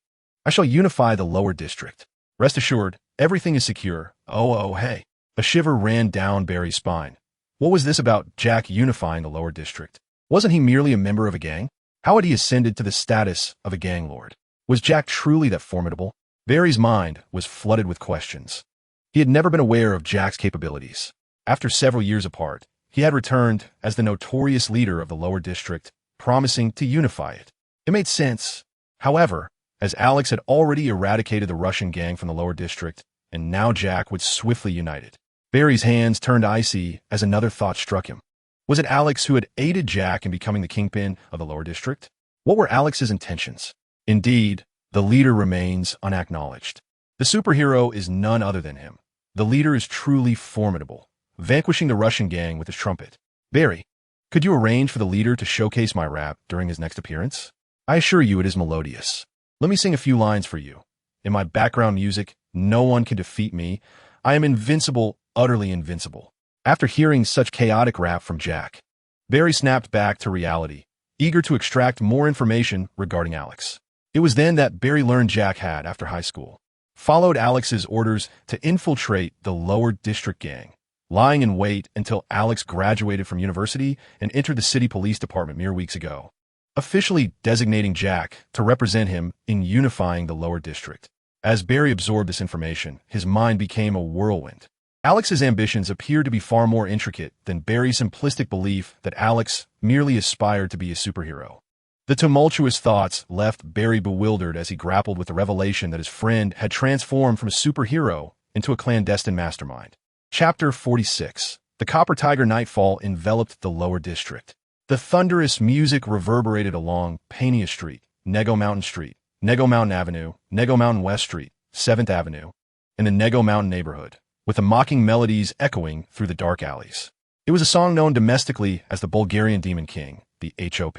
I shall unify the lower district. Rest assured, everything is secure. Oh, hey. A shiver ran down Barry's spine. What was this about Jack unifying the lower district? Wasn't he merely a member of a gang? How had he ascended to the status of a gang lord? Was Jack truly that formidable? Barry's mind was flooded with questions. He had never been aware of Jack's capabilities. After several years apart, he had returned as the notorious leader of the lower district, promising to unify it. It made sense. However, as Alex had already eradicated the Russian gang from the lower district, and now Jack would swiftly unite it. Barry's hands turned icy as another thought struck him. Was it Alex who had aided Jack in becoming the kingpin of the lower district? What were Alex's intentions? Indeed, the leader remains unacknowledged. The superhero is none other than him. The leader is truly formidable, vanquishing the Russian gang with his trumpet. Barry, could you arrange for the leader to showcase my rap during his next appearance? I assure you it is melodious. Let me sing a few lines for you. In my background music, no one can defeat me. I am invincible, utterly invincible. After hearing such chaotic rap from Jack, Barry snapped back to reality, eager to extract more information regarding Alex. It was then that Barry learned Jack had, after high school, followed Alex's orders to infiltrate the lower district gang, lying in wait until Alex graduated from university and entered the city police department mere weeks ago, officially designating Jack to represent him in unifying the lower district. As Barry absorbed this information, his mind became a whirlwind. Alex's ambitions appeared to be far more intricate than Barry's simplistic belief that Alex merely aspired to be a superhero. The tumultuous thoughts left Barry bewildered as he grappled with the revelation that his friend had transformed from a superhero into a clandestine mastermind. Chapter 46. The Copper Tiger Nightfall enveloped the lower district. The thunderous music reverberated along Pania Street, Nego Mountain Street, Nego Mountain Avenue, Nego Mountain West Street, 7th Avenue, and the Nego Mountain neighborhood, with the mocking melodies echoing through the dark alleys. It was a song known domestically as the Bulgarian Demon King, the HOP.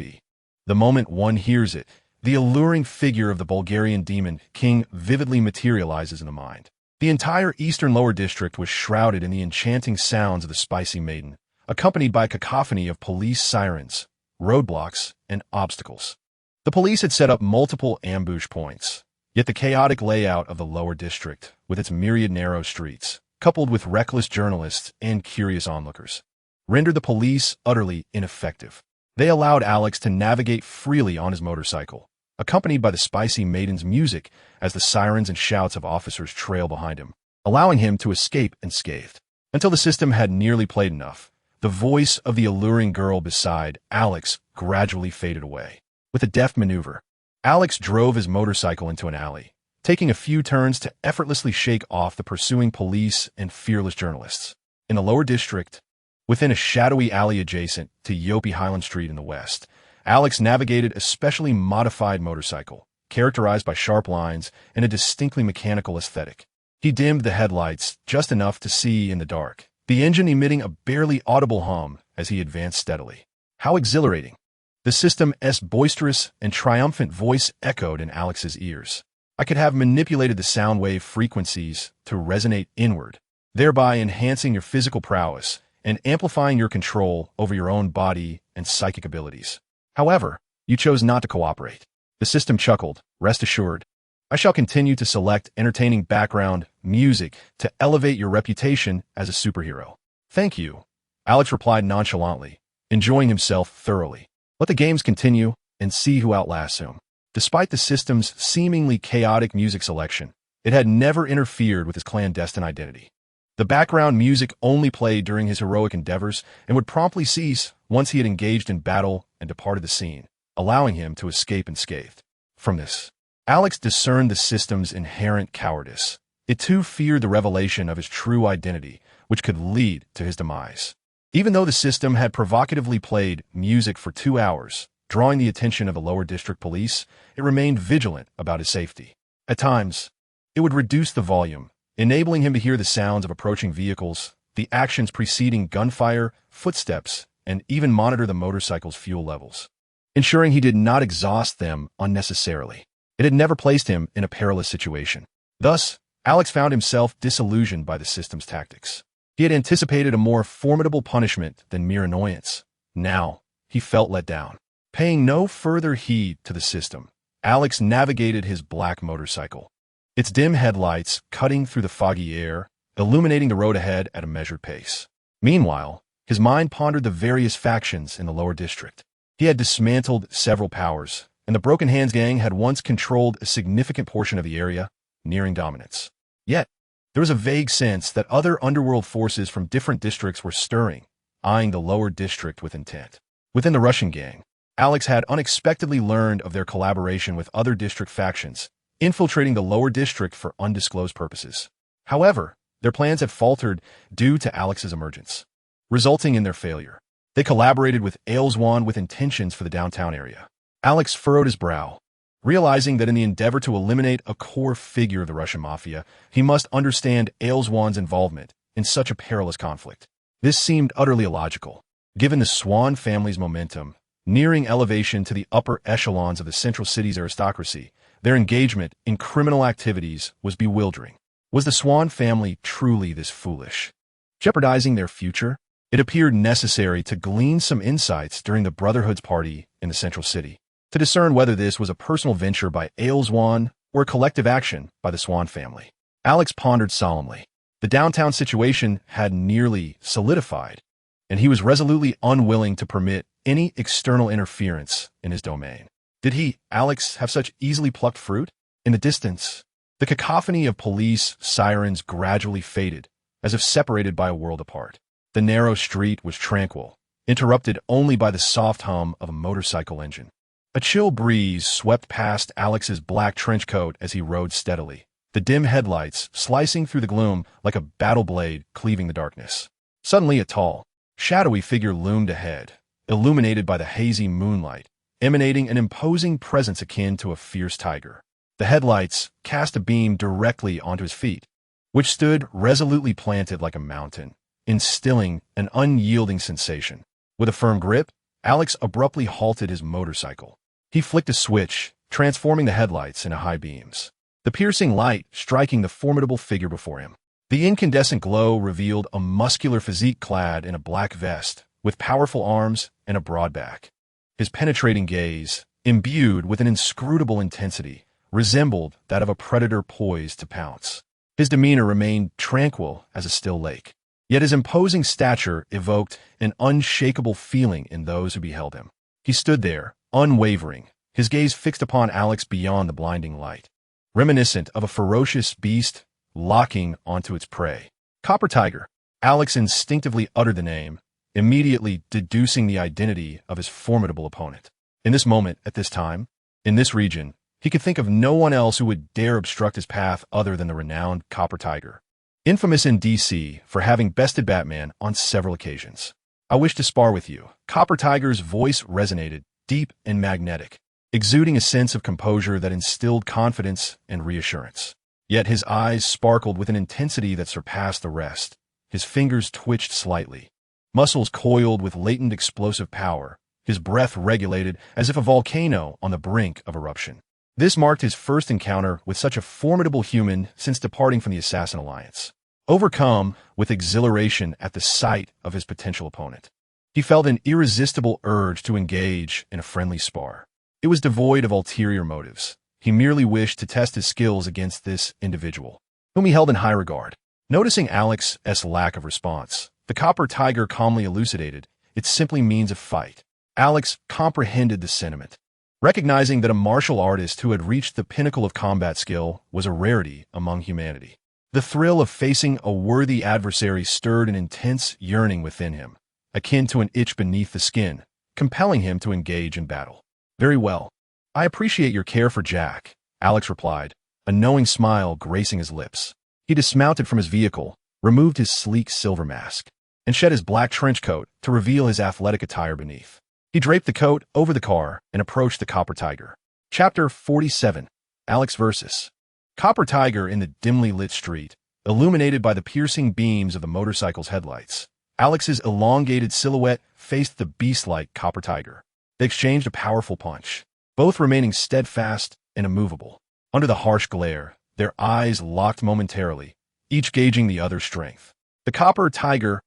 The moment one hears it, the alluring figure of the Bulgarian Demon King vividly materializes in the mind. The entire eastern lower district was shrouded in the enchanting sounds of the spicy maiden, accompanied by a cacophony of police sirens, roadblocks, and obstacles. The police had set up multiple ambush points, yet the chaotic layout of the lower district, with its myriad narrow streets, coupled with reckless journalists and curious onlookers, rendered the police utterly ineffective. They allowed Alex to navigate freely on his motorcycle, accompanied by the spicy maiden's music as the sirens and shouts of officers trail behind him, allowing him to escape unscathed. Until the system had nearly played enough, the voice of the alluring girl beside Alex gradually faded away. With a deft maneuver, Alex drove his motorcycle into an alley, taking a few turns to effortlessly shake off the pursuing police and fearless journalists. In the lower district, within a shadowy alley adjacent to Yopi Highland Street in the west, Alex navigated a specially modified motorcycle, characterized by sharp lines and a distinctly mechanical aesthetic. He dimmed the headlights just enough to see in the dark, the engine emitting a barely audible hum as he advanced steadily. How exhilarating! The system's boisterous and triumphant voice echoed in Alex's ears. I could have manipulated the sound wave frequencies to resonate inward, thereby enhancing your physical prowess and amplifying your control over your own body and psychic abilities. However, you chose not to cooperate. The system chuckled. Rest assured, I shall continue to select entertaining background music to elevate your reputation as a superhero. Thank you, Alex replied nonchalantly, enjoying himself thoroughly. Let the games continue and see who outlasts whom. Despite the system's seemingly chaotic music selection, it had never interfered with his clandestine identity. The background music only played during his heroic endeavors and would promptly cease once he had engaged in battle and departed the scene, allowing him to escape unscathed. From this, Alex discerned the system's inherent cowardice. It too feared the revelation of his true identity, which could lead to his demise. Even though the system had provocatively played music for 2 hours, drawing the attention of the lower district police, it remained vigilant about his safety. At times, it would reduce the volume, enabling him to hear the sounds of approaching vehicles, the actions preceding gunfire, footsteps, and even monitor the motorcycle's fuel levels, ensuring he did not exhaust them unnecessarily. It had never placed him in a perilous situation. Thus, Alex found himself disillusioned by the system's tactics. He had anticipated a more formidable punishment than mere annoyance. Now, he felt let down. Paying no further heed to the system, Alex navigated his black motorcycle, its dim headlights cutting through the foggy air, illuminating the road ahead at a measured pace. Meanwhile, his mind pondered the various factions in the lower district. He had dismantled several powers, and the Broken Hands gang had once controlled a significant portion of the area, nearing dominance. Yet, there was a vague sense that other underworld forces from different districts were stirring, eyeing the lower district with intent. Within the Russian gang, Alex had unexpectedly learned of their collaboration with other district factions, infiltrating the lower district for undisclosed purposes. However, their plans had faltered due to Alex's emergence, resulting in their failure. They collaborated with Agumon with intentions for the downtown area. Alex furrowed his brow, realizing that in the endeavor to eliminate a core figure of the Russian mafia, he must understand Agumon's involvement in such a perilous conflict. This seemed utterly illogical, given the Swan family's momentum, nearing elevation to the upper echelons of the central city's aristocracy. Their engagement in criminal activities was bewildering. Was the Swan family truly this foolish, jeopardizing their future? It appeared necessary to glean some insights during the Brotherhood's party in the central city, to discern whether this was a personal venture by Agumon or a collective action by the Swan family. Alex pondered solemnly. The downtown situation had nearly solidified, and he was resolutely unwilling to permit any external interference in his domain. Did he, Alex, have such easily plucked fruit? In the distance, the cacophony of police sirens gradually faded, as if separated by a world apart. The narrow street was tranquil, interrupted only by the soft hum of a motorcycle engine. A chill breeze swept past Alex's black trench coat as he rode steadily, the dim headlights slicing through the gloom like a battle blade cleaving the darkness. Suddenly a tall, shadowy figure loomed ahead, illuminated by the hazy moonlight, emanating an imposing presence akin to a fierce tiger. The headlights cast a beam directly onto his feet, which stood resolutely planted like a mountain, instilling an unyielding sensation. With a firm grip, Alex abruptly halted his motorcycle. He flicked a switch, transforming the headlights into high beams, the piercing light striking the formidable figure before him. The incandescent glow revealed a muscular physique clad in a black vest, with powerful arms and a broad back. His penetrating gaze, imbued with an inscrutable intensity, resembled that of a predator poised to pounce. His demeanor remained tranquil as a still lake. Yet his imposing stature evoked an unshakable feeling in those who beheld him. He stood there, unwavering, his gaze fixed upon Alex beyond the blinding light, reminiscent of a ferocious beast locking onto its prey. Copper Tiger. Alex instinctively uttered the name, immediately deducing the identity of his formidable opponent. In this moment, at this time, in this region, he could think of no one else who would dare obstruct his path other than the renowned Copper Tiger, infamous in DC for having bested Batman on several occasions. I wish to spar with you. Copper Tiger's voice resonated, deep and magnetic, exuding a sense of composure that instilled confidence and reassurance. Yet his eyes sparkled with an intensity that surpassed the rest. His fingers twitched slightly, muscles coiled with latent explosive power, his breath regulated as if a volcano on the brink of eruption. This marked his first encounter with such a formidable human since departing from the Assassin Alliance. Overcome with exhilaration at the sight of his potential opponent, he felt an irresistible urge to engage in a friendly spar. It was devoid of ulterior motives. He merely wished to test his skills against this individual, whom he held in high regard. Noticing Alex's lack of response, the Copper Tiger calmly elucidated, "It simply means a fight." Alex comprehended the sentiment, recognizing that a martial artist who had reached the pinnacle of combat skill was a rarity among humanity. The thrill of facing a worthy adversary stirred an intense yearning within him, akin to an itch beneath the skin, compelling him to engage in battle. "Very well. I appreciate your care for Jack," Alex replied, a knowing smile gracing his lips. He dismounted from his vehicle, removed his sleek silver mask, and shed his black trench coat to reveal his athletic attire beneath. He draped the coat over the car and approached the Copper Tiger. Chapter 47. Alex vs. Copper Tiger. In the dimly lit street, illuminated by the piercing beams of the motorcycle's headlights, Alex's elongated silhouette faced the beast-like Copper Tiger. They exchanged a powerful punch, both remaining steadfast and immovable. Under the harsh glare, their eyes locked momentarily, each gauging the other's strength. The Copper Tiger's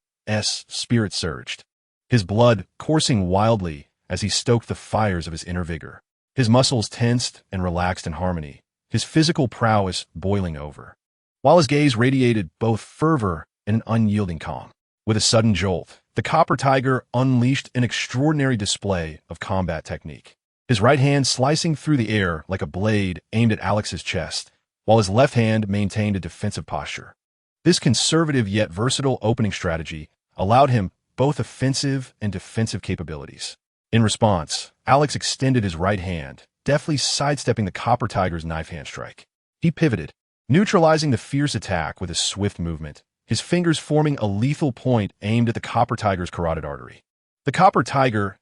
spirit surged, his blood coursing wildly as he stoked the fires of his inner vigor. His muscles tensed and relaxed in harmony, his physical prowess boiling over, while his gaze radiated both fervor and an unyielding calm. With a sudden jolt, the Copper Tiger unleashed an extraordinary display of combat technique, his right hand slicing through the air like a blade aimed at Alex's chest, while his left hand maintained a defensive posture. This conservative yet versatile opening strategy allowed him both offensive and defensive capabilities. In response, Alex extended his right hand, deftly sidestepping the Copper Tiger's knife hand strike. He pivoted, neutralizing the fierce attack with a swift movement, his fingers forming a lethal point aimed at the Copper Tiger's carotid artery. The Copper Tiger's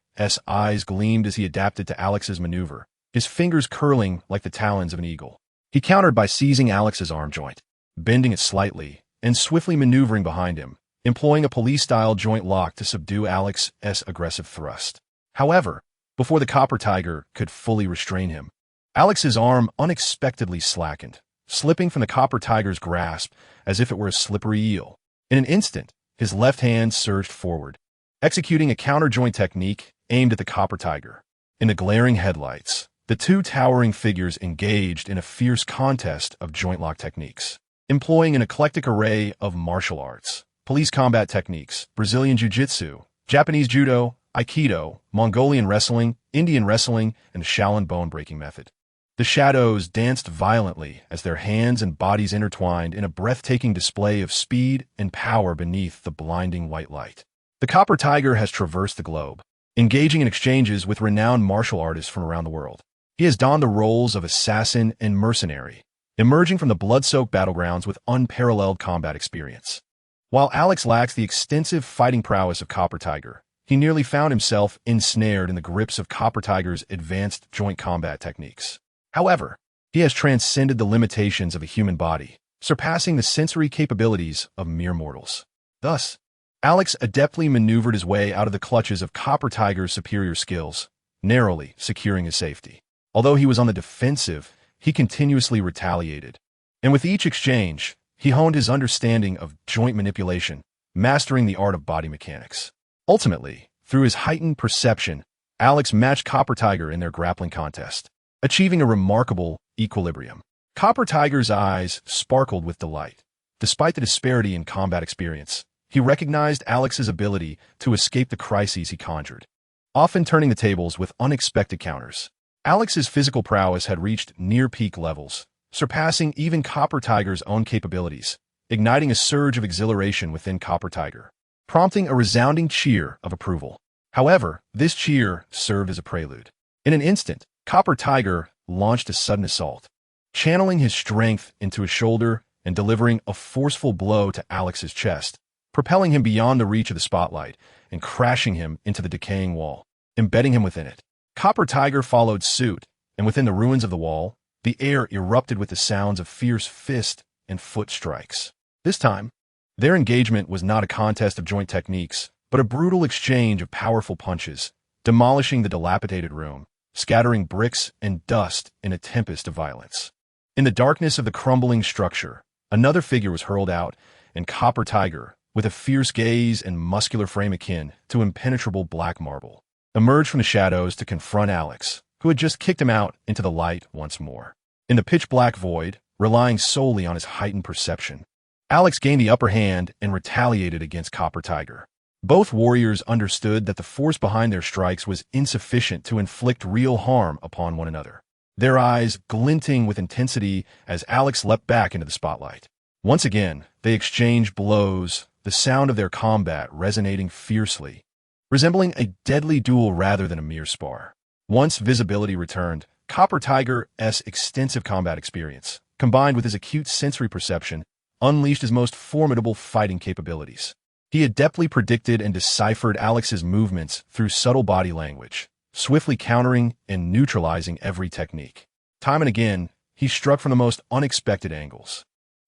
eyes gleamed as he adapted to Alex's maneuver, his fingers curling like the talons of an eagle. He countered by seizing Alex's arm joint, bending it slightly, and swiftly maneuvering behind him, employing a police-style joint lock to subdue Alex's aggressive thrust. However, before the Copper Tiger could fully restrain him, Alex's arm unexpectedly slackened, slipping from the Copper Tiger's grasp as if it were a slippery eel. In an instant, his left hand surged forward, executing a counter-joint technique aimed at the Copper Tiger. In the glaring headlights, the two towering figures engaged in a fierce contest of joint lock techniques, employing an eclectic array of martial arts, police combat techniques, Brazilian Jiu-Jitsu, Japanese Judo, Aikido, Mongolian wrestling, Indian wrestling, and the Shaolin bone-breaking method. The shadows danced violently as their hands and bodies intertwined in a breathtaking display of speed and power beneath the blinding white light. The Copper Tiger has traversed the globe, engaging in exchanges with renowned martial artists from around the world. He has donned the roles of assassin and mercenary, emerging from the blood-soaked battlegrounds with unparalleled combat experience. While Alex lacks the extensive fighting prowess of Copper Tiger, he nearly found himself ensnared in the grips of Copper Tiger's advanced joint combat techniques. However, he has transcended the limitations of a human body, surpassing the sensory capabilities of mere mortals. Thus, Alex adeptly maneuvered his way out of the clutches of Copper Tiger's superior skills, narrowly securing his safety. Although he was on the defensive, he continuously retaliated. And with each exchange, he honed his understanding of joint manipulation, mastering the art of body mechanics. Ultimately, through his heightened perception, Alex matched Copper Tiger in their grappling contest, achieving a remarkable equilibrium. Copper Tiger's eyes sparkled with delight. Despite the disparity in combat experience, he recognized Alex's ability to escape the crises he conjured, often turning the tables with unexpected counters. Alex's physical prowess had reached near-peak levels, surpassing even Copper Tiger's own capabilities, igniting a surge of exhilaration within Copper Tiger, prompting a resounding cheer of approval. However, this cheer served as a prelude. In an instant, Copper Tiger launched a sudden assault, channeling his strength into his shoulder and delivering a forceful blow to Alex's chest, propelling him beyond the reach of the spotlight and crashing him into the decaying wall, embedding him within it. Copper Tiger followed suit, and within the ruins of the wall, the air erupted with the sounds of fierce fist and foot strikes. This time, their engagement was not a contest of joint techniques, but a brutal exchange of powerful punches, demolishing the dilapidated room, scattering bricks and dust in a tempest of violence. In the darkness of the crumbling structure, another figure was hurled out, and Copper Tiger, with a fierce gaze and muscular frame akin to impenetrable black marble, emerged from the shadows to confront Alex, who had just kicked him out into the light once more. In the pitch-black void, relying solely on his heightened perception, Alex gained the upper hand and retaliated against Copper Tiger. Both warriors understood that the force behind their strikes was insufficient to inflict real harm upon one another, their eyes glinting with intensity as Alex leapt back into the spotlight. Once again, they exchanged blows, the sound of their combat resonating fiercely, resembling a deadly duel rather than a mere spar. Once visibility returned, Copper Tiger's extensive combat experience, combined with his acute sensory perception, unleashed his most formidable fighting capabilities. He adeptly predicted and deciphered Alex's movements through subtle body language, swiftly countering and neutralizing every technique. Time and again, he struck from the most unexpected angles.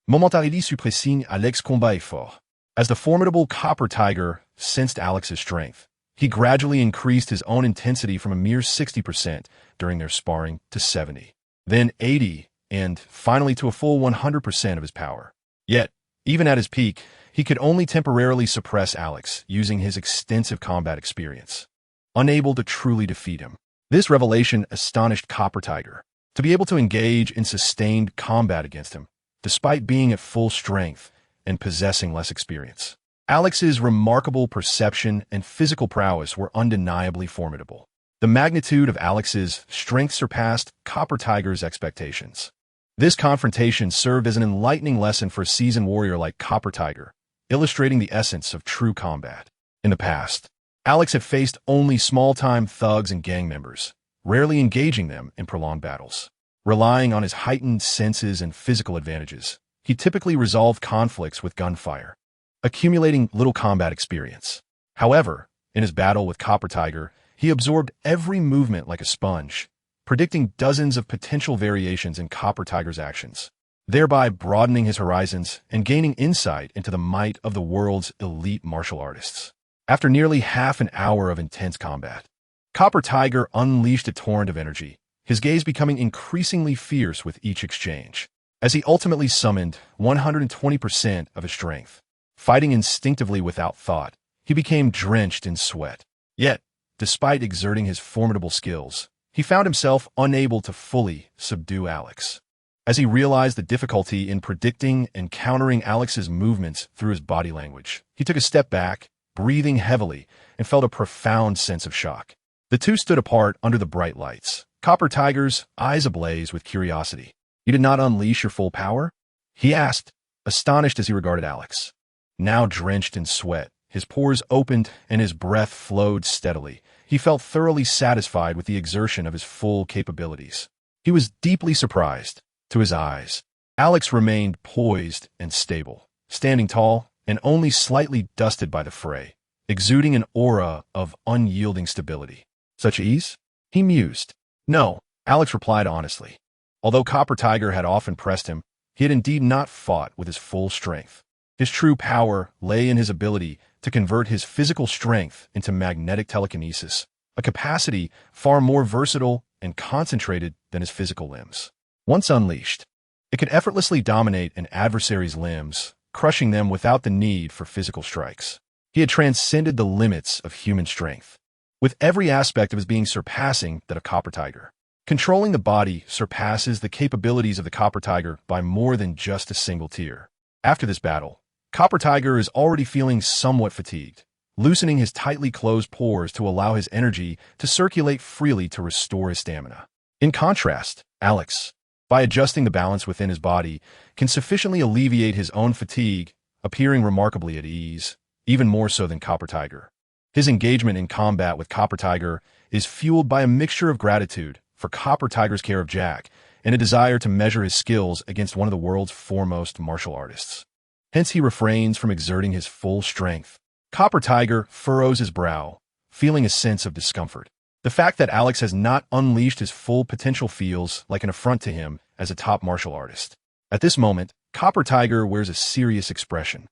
Momentarily suppressing Alex's combat effort. As the formidable Copper Tiger sensed Alex's strength, he gradually increased his own intensity from a mere 60% during their sparring to 70%, then 80%, and finally to a full 100% of his power. Yet, even at his peak, he could only temporarily suppress Alex using his extensive combat experience, unable to truly defeat him. This revelation astonished Copper Tiger. To be able to engage in sustained combat against him, despite being at full strength and possessing less experience. Alex's remarkable perception and physical prowess were undeniably formidable. The magnitude of Alex's strength surpassed Copper Tiger's expectations. This confrontation served as an enlightening lesson for a seasoned warrior like Copper Tiger, illustrating the essence of true combat. In the past, Alex had faced only small-time thugs and gang members, rarely engaging them in prolonged battles. Relying on his heightened senses and physical advantages, he typically resolved conflicts with gunfire, accumulating little combat experience. However, in his battle with Copper Tiger, he absorbed every movement like a sponge, predicting dozens of potential variations in Copper Tiger's actions, thereby broadening his horizons and gaining insight into the might of the world's elite martial artists. After nearly half an hour of intense combat, Copper Tiger unleashed a torrent of energy, his gaze becoming increasingly fierce with each exchange. As he ultimately summoned 120% of his strength, fighting instinctively without thought, he became drenched in sweat. Yet, despite exerting his formidable skills, he found himself unable to fully subdue Alex. As he realized the difficulty in predicting and countering Alex's movements through his body language, he took a step back, breathing heavily, and felt a profound sense of shock. The two stood apart under the bright lights, Copper Tiger's eyes ablaze with curiosity. "You did not unleash your full power?" he asked, astonished as he regarded Alex. Now drenched in sweat, his pores opened and his breath flowed steadily. He felt thoroughly satisfied with the exertion of his full capabilities. He was deeply surprised. To his eyes, Alex remained poised and stable, standing tall and only slightly dusted by the fray, exuding an aura of unyielding stability. "Such ease?" he mused. "No," Alex replied honestly. Although Copper Tiger had often pressed him, he had indeed not fought with his full strength. His true power lay in his ability to convert his physical strength into magnetic telekinesis, a capacity far more versatile and concentrated than his physical limbs. Once unleashed, it could effortlessly dominate an adversary's limbs, crushing them without the need for physical strikes. He had transcended the limits of human strength, with every aspect of his being surpassing that of Copper Tiger. Controlling the body surpasses the capabilities of the Copper Tiger by more than just a single tier. After this battle, Copper Tiger is already feeling somewhat fatigued, loosening his tightly closed pores to allow his energy to circulate freely to restore his stamina. In contrast, Alex, by adjusting the balance within his body, can sufficiently alleviate his own fatigue, appearing remarkably at ease, even more so than Copper Tiger. His engagement in combat with Copper Tiger is fueled by a mixture of gratitude for Copper Tiger's care of Jack and a desire to measure his skills against one of the world's foremost martial artists. Hence he refrains from exerting his full strength. Copper Tiger furrows his brow, feeling a sense of discomfort. The fact that Alex has not unleashed his full potential feels like an affront to him as a top martial artist. At this moment, Copper Tiger wears a serious expression,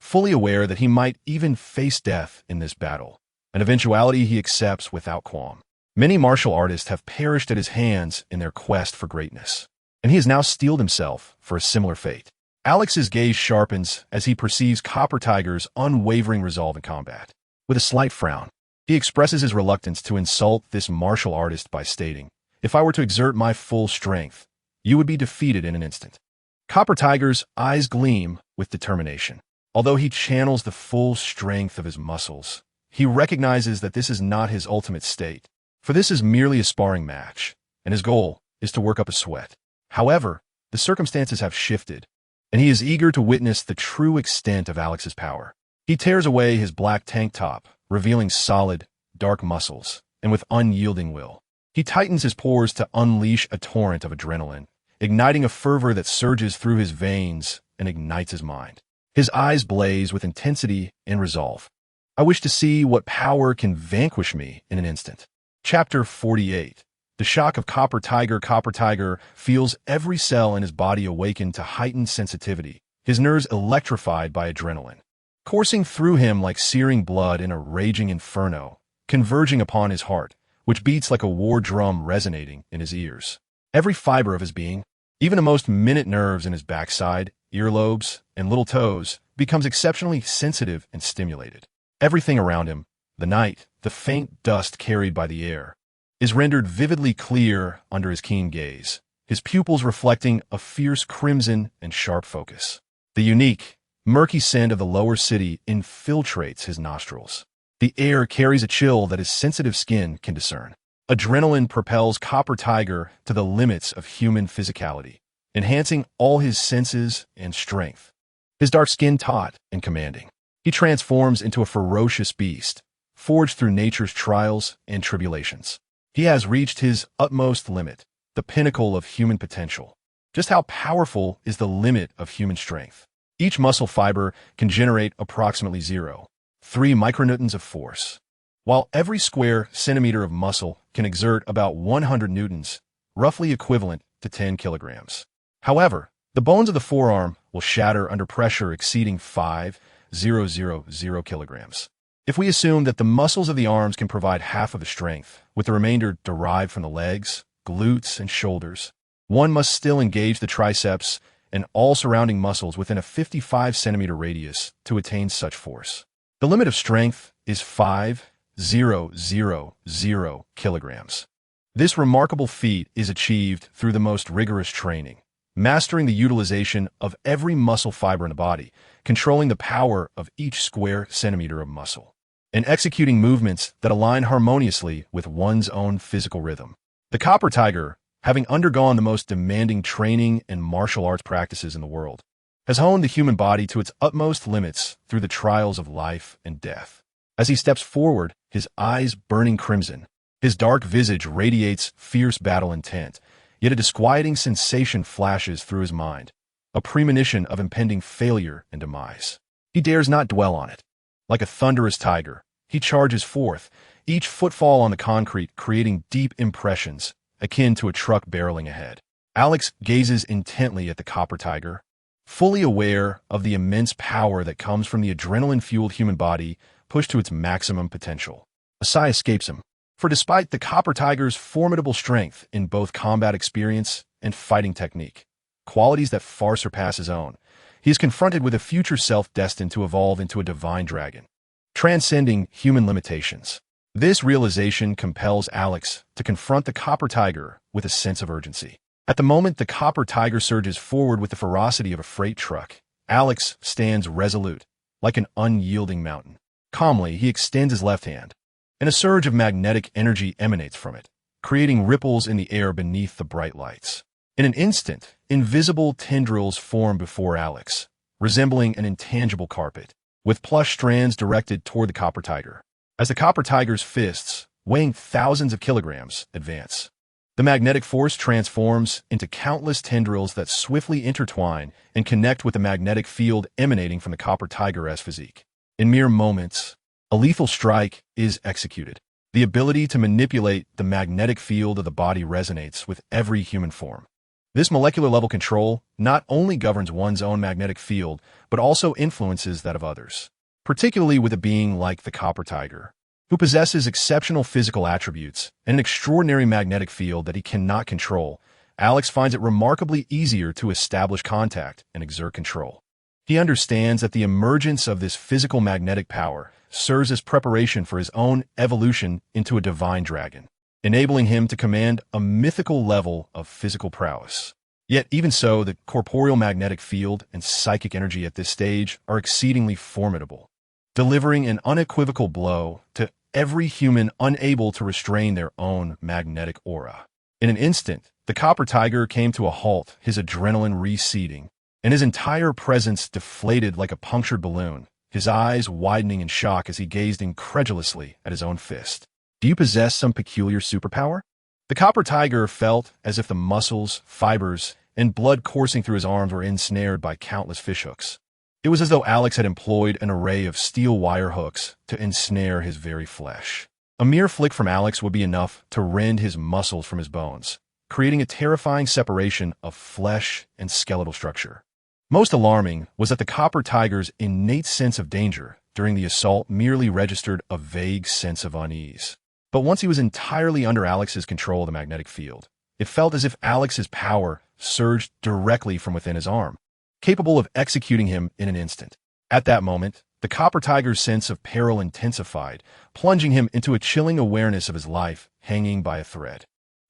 fully aware that he might even face death in this battle, an eventuality he accepts without qualm. Many martial artists have perished at his hands in their quest for greatness, and he has now steeled himself for a similar fate. Alex's gaze sharpens as he perceives Copper Tiger's unwavering resolve in combat. With a slight frown, he expresses his reluctance to insult this martial artist by stating, "If I were to exert my full strength, you would be defeated in an instant." Copper Tiger's eyes gleam with determination. Although he channels the full strength of his muscles, he recognizes that this is not his ultimate state, for this is merely a sparring match, and his goal is to work up a sweat. However, the circumstances have shifted, and he is eager to witness the true extent of Alex's power. He tears away his black tank top, revealing solid, dark muscles, and with unyielding will, he tightens his pores to unleash a torrent of adrenaline, igniting a fervor that surges through his veins and ignites his mind. His eyes blaze with intensity and resolve. "I wish to see what power can vanquish me in an instant." Chapter 48. The shock of Copper Tiger. Copper Tiger feels every cell in his body awaken to heightened sensitivity, his nerves electrified by adrenaline, coursing through him like searing blood in a raging inferno, converging upon his heart, which beats like a war drum resonating in his ears. Every fiber of his being, even the most minute nerves in his backside, earlobes, and little toes, becomes exceptionally sensitive and stimulated. Everything around him, the night, the faint dust carried by the air, is rendered vividly clear under his keen gaze, his pupils reflecting a fierce crimson and sharp focus. The unique, murky scent of the lower city infiltrates his nostrils. The air carries a chill that his sensitive skin can discern. Adrenaline propels Copper Tiger to the limits of human physicality, enhancing all his senses and strength. His dark skin taut and commanding, he transforms into a ferocious beast, forged through nature's trials and tribulations. He has reached his utmost limit, the pinnacle of human potential. Just how powerful is the limit of human strength? Each muscle fiber can generate approximately 0.3 micronewtons of force, while every square centimeter of muscle can exert about 100 newtons, roughly equivalent to 10 kilograms. However, the bones of the forearm will shatter under pressure exceeding 5,000 kilograms. If we assume that the muscles of the arms can provide half of the strength, with the remainder derived from the legs, glutes, and shoulders, one must still engage the triceps and all surrounding muscles within a 55-centimeter radius to attain such force. The limit of strength is 5,000 kilograms. This remarkable feat is achieved through the most rigorous training, mastering the utilization of every muscle fiber in the body, controlling the power of each square centimeter of muscle, and executing movements that align harmoniously with one's own physical rhythm. The Copper Tiger, having undergone the most demanding training and martial arts practices in the world, has honed the human body to its utmost limits through the trials of life and death. As he steps forward, his eyes burning crimson, his dark visage radiates fierce battle intent, yet a disquieting sensation flashes through his mind, a premonition of impending failure and demise. He dares not dwell on it. Like a thunderous tiger, he charges forth, each footfall on the concrete creating deep impressions, akin to a truck barreling ahead. Alex gazes intently at the Copper Tiger, fully aware of the immense power that comes from the adrenaline-fueled human body pushed to its maximum potential. A sigh escapes him, for despite the Copper Tiger's formidable strength in both combat experience and fighting technique, qualities that far surpass his own, he is confronted with a future self destined to evolve into a divine dragon, transcending human limitations. This realization compels Alex to confront the copper tiger with a sense of urgency. At the moment the copper tiger surges forward with the ferocity of a freight truck, Alex stands resolute, like an unyielding mountain. Calmly, he extends his left hand, and a surge of magnetic energy emanates from it, creating ripples in the air beneath the bright lights. In an instant, invisible tendrils form before Alex, resembling an intangible carpet, with plush strands directed toward the copper tiger. As the copper tiger's fists, weighing thousands of kilograms, advance, the magnetic force transforms into countless tendrils that swiftly intertwine and connect with the magnetic field emanating from the copper tiger's physique. In mere moments, a lethal strike is executed. The ability to manipulate the magnetic field of the body resonates with every human form. This molecular-level control not only governs one's own magnetic field, but also influences that of others, particularly with a being like the copper tiger, who possesses exceptional physical attributes and an extraordinary magnetic field that he cannot control. Alex finds it remarkably easier to establish contact and exert control. He understands that the emergence of this physical magnetic power serves as preparation for his own evolution into a divine dragon, enabling him to command a mythical level of physical prowess. Yet even so, the corporeal magnetic field and psychic energy at this stage are exceedingly formidable, delivering an unequivocal blow to every human unable to restrain their own magnetic aura. In an instant, the copper tiger came to a halt, his adrenaline receding, and his entire presence deflated like a punctured balloon, his eyes widening in shock as he gazed incredulously at his own fist. Do you possess some peculiar superpower? The copper tiger felt as if the muscles, fibers, and blood coursing through his arms were ensnared by countless fishhooks. It was as though Alex had employed an array of steel wire hooks to ensnare his very flesh. A mere flick from Alex would be enough to rend his muscles from his bones, creating a terrifying separation of flesh and skeletal structure. Most alarming was that the copper tiger's innate sense of danger during the assault merely registered a vague sense of unease. But once he was entirely under Alex's control of the magnetic field, it felt as if Alex's power surged directly from within his arm, capable of executing him in an instant. At that moment, the copper tiger's sense of peril intensified, plunging him into a chilling awareness of his life hanging by a thread.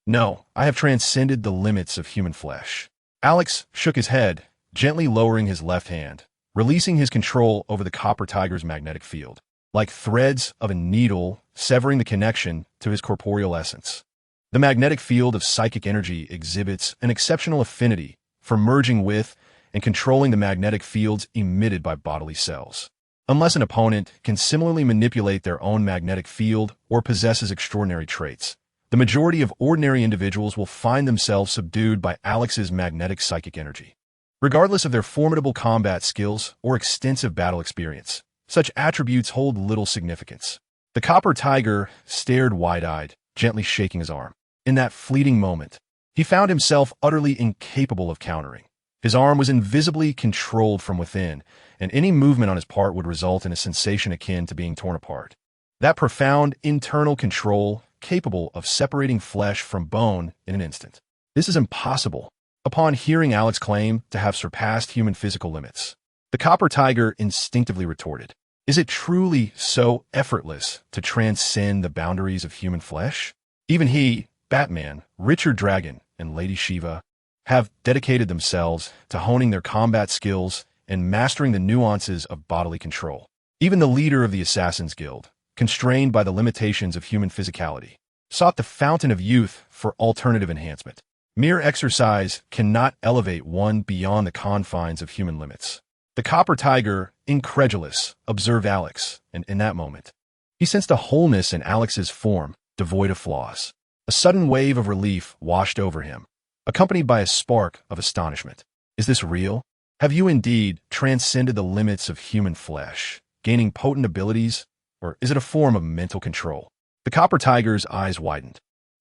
No, I have transcended the limits of human flesh. Alex shook his head, gently lowering his left hand, releasing his control over the copper tiger's magnetic field, like threads of a needle severing the connection to his corporeal essence. The magnetic field of psychic energy exhibits an exceptional affinity for merging with and controlling the magnetic fields emitted by bodily cells. Unless an opponent can similarly manipulate their own magnetic field or possesses extraordinary traits, the majority of ordinary individuals will find themselves subdued by Alex's magnetic psychic energy. Regardless of their formidable combat skills or extensive battle experience, such attributes hold little significance. The copper tiger stared wide-eyed, gently shaking his arm. In that fleeting moment, he found himself utterly incapable of countering. His arm was invisibly controlled from within, and any movement on his part would result in a sensation akin to being torn apart. That profound internal control, capable of separating flesh from bone in an instant. This is impossible. Upon hearing Alex claim to have surpassed human physical limits, the copper tiger instinctively retorted, "Is it truly so effortless to transcend the boundaries of human flesh? Even he, Batman, Richard Dragon, and Lady Shiva have dedicated themselves to honing their combat skills and mastering the nuances of bodily control. Even the leader of the Assassin's Guild, constrained by the limitations of human physicality, sought the fountain of youth for alternative enhancement. Mere exercise cannot elevate one beyond the confines of human limits." The copper tiger, incredulous, observed Alex, and in that moment, he sensed a wholeness in Alex's form, devoid of flaws. A sudden wave of relief washed over him, accompanied by a spark of astonishment. Is this real? Have you indeed transcended the limits of human flesh, gaining potent abilities, or is it a form of mental control? The copper tiger's eyes widened,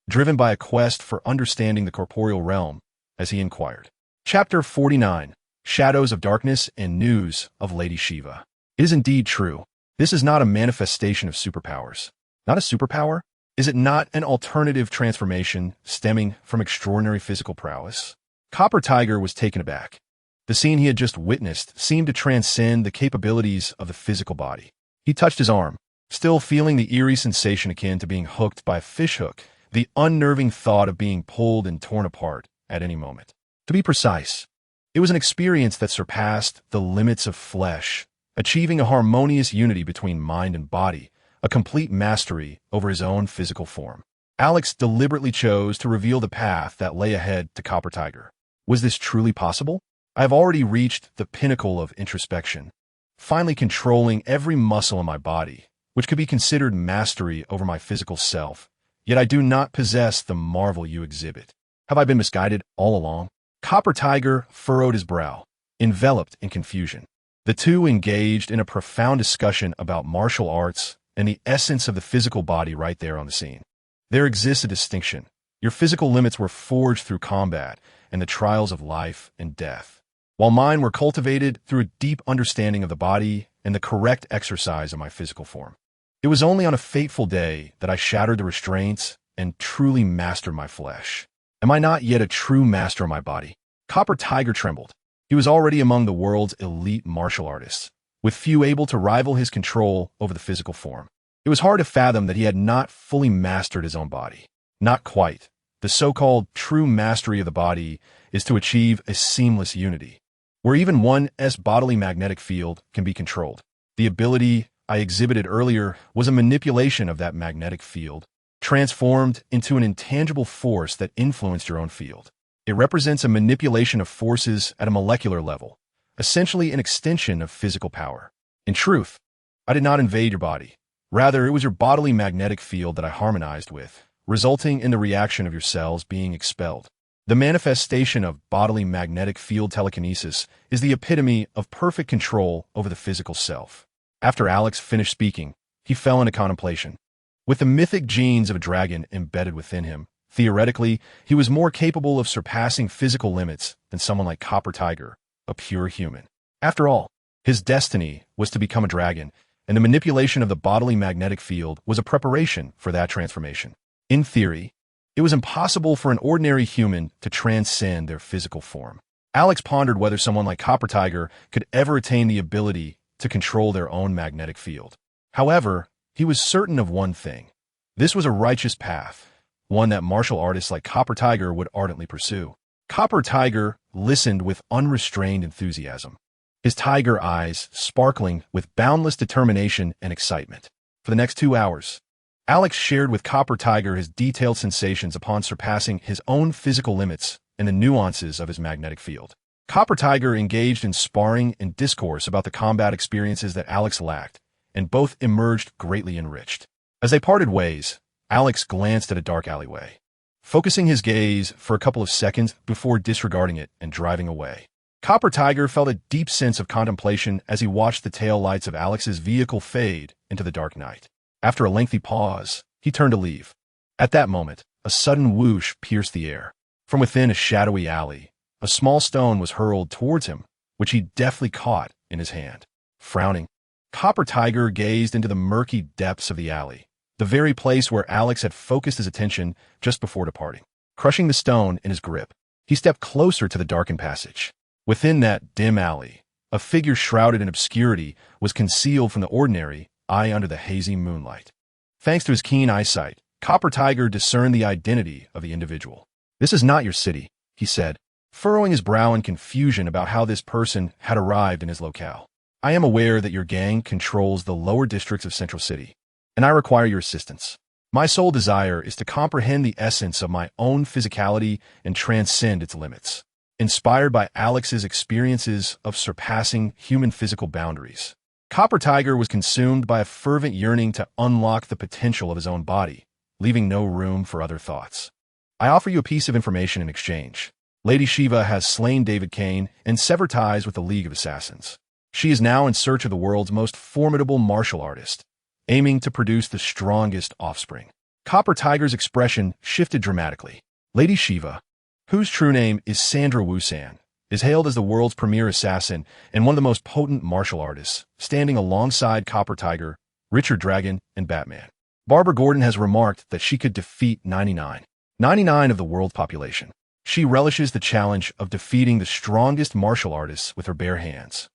driven by a quest for understanding the corporeal realm, as he inquired. Chapter 49. Shadows of Darkness and News of Lady Shiva. It is indeed true. This is not a manifestation of superpowers. Not a superpower? Is it not an alternative transformation stemming from extraordinary physical prowess? Copper Tiger was taken aback. The scene he had just witnessed seemed to transcend the capabilities of the physical body. He touched his arm, Still feeling the eerie sensation akin to being hooked by a fishhook, the unnerving thought of being pulled and torn apart at any moment. To be precise, it was an experience that surpassed the limits of flesh, achieving a harmonious unity between mind and body, a complete mastery over his own physical form. Alex deliberately chose to reveal the path that lay ahead to Copper Tiger. Was this truly possible? I have already reached the pinnacle of introspection, finally controlling every muscle in my body, which could be considered mastery over my physical self, yet I do not possess the marvel you exhibit. Have I been misguided all along? Copper Tiger furrowed his brow, enveloped in confusion. The two engaged in a profound discussion about martial arts and the essence of the physical body right there on the scene. There exists a distinction. Your physical limits were forged through combat and the trials of life and death, while mine were cultivated through a deep understanding of the body and the correct exercise of my physical form. It was only on a fateful day that I shattered the restraints and truly mastered my flesh. Am I not yet a true master of my body? Copper Tiger trembled. He was already among the world's elite martial artists, with few able to rival his control over the physical form. It was hard to fathom that he had not fully mastered his own body. Not quite. The so-called true mastery of the body is to achieve a seamless unity, where even one's bodily magnetic field can be controlled. The ability I exhibited earlier was a manipulation of that magnetic field, transformed into an intangible force that influenced your own field. It represents a manipulation of forces at a molecular level, essentially an extension of physical power. In truth, I did not invade your body. Rather, it was your bodily magnetic field that I harmonized with, resulting in the reaction of your cells being expelled. The manifestation of bodily magnetic field telekinesis is the epitome of perfect control over the physical self. After Alex finished speaking, he fell into contemplation. With the mythic genes of a dragon embedded within him, theoretically, he was more capable of surpassing physical limits than someone like Copper Tiger, a pure human. After all, his destiny was to become a dragon, and the manipulation of the bodily magnetic field was a preparation for that transformation. In theory, it was impossible for an ordinary human to transcend their physical form. Alex pondered whether someone like Copper Tiger could ever attain the ability to control their own magnetic field. However, he was certain of one thing. This was a righteous path, one that martial artists like Copper Tiger would ardently pursue. Copper Tiger listened with unrestrained enthusiasm, his tiger eyes sparkling with boundless determination and excitement. For the next 2 hours, Alex shared with Copper Tiger his detailed sensations upon surpassing his own physical limits and the nuances of his magnetic field. Copper Tiger engaged in sparring and discourse about the combat experiences that Alex lacked, and both emerged greatly enriched. As they parted ways, Alex glanced at a dark alleyway, focusing his gaze for a couple of seconds before disregarding it and driving away. Copper Tiger felt a deep sense of contemplation as he watched the tail lights of Alex's vehicle fade into the dark night. After a lengthy pause, he turned to leave. At that moment, a sudden whoosh pierced the air. From within a shadowy alley, a small stone was hurled towards him, which he deftly caught in his hand. Frowning, Copper Tiger gazed into the murky depths of the alley, the very place where Alex had focused his attention just before departing. Crushing the stone in his grip, he stepped closer to the darkened passage. Within that dim alley, a figure shrouded in obscurity was concealed from the ordinary eye under the hazy moonlight. Thanks to his keen eyesight, Copper Tiger discerned the identity of the individual. "This is not your city," he said, furrowing his brow in confusion about how this person had arrived in his locale. "I am aware that your gang controls the lower districts of Central City, and I require your assistance. My sole desire is to comprehend the essence of my own physicality and transcend its limits." Inspired by Alex's experiences of surpassing human physical boundaries, Copper Tiger was consumed by a fervent yearning to unlock the potential of his own body, leaving no room for other thoughts. "I offer you a piece of information in exchange. Lady Shiva has slain David Kane and severed ties with the League of Assassins. She is now in search of the world's most formidable martial artist, aiming to produce the strongest offspring." Copper Tiger's expression shifted dramatically. Lady Shiva, whose true name is Sandra Wusan, is hailed as the world's premier assassin and one of the most potent martial artists, standing alongside Copper Tiger, Richard Dragon, and Batman. Barbara Gordon has remarked that she could defeat 99 of the world's population. She relishes the challenge of defeating the strongest martial artists with her bare hands,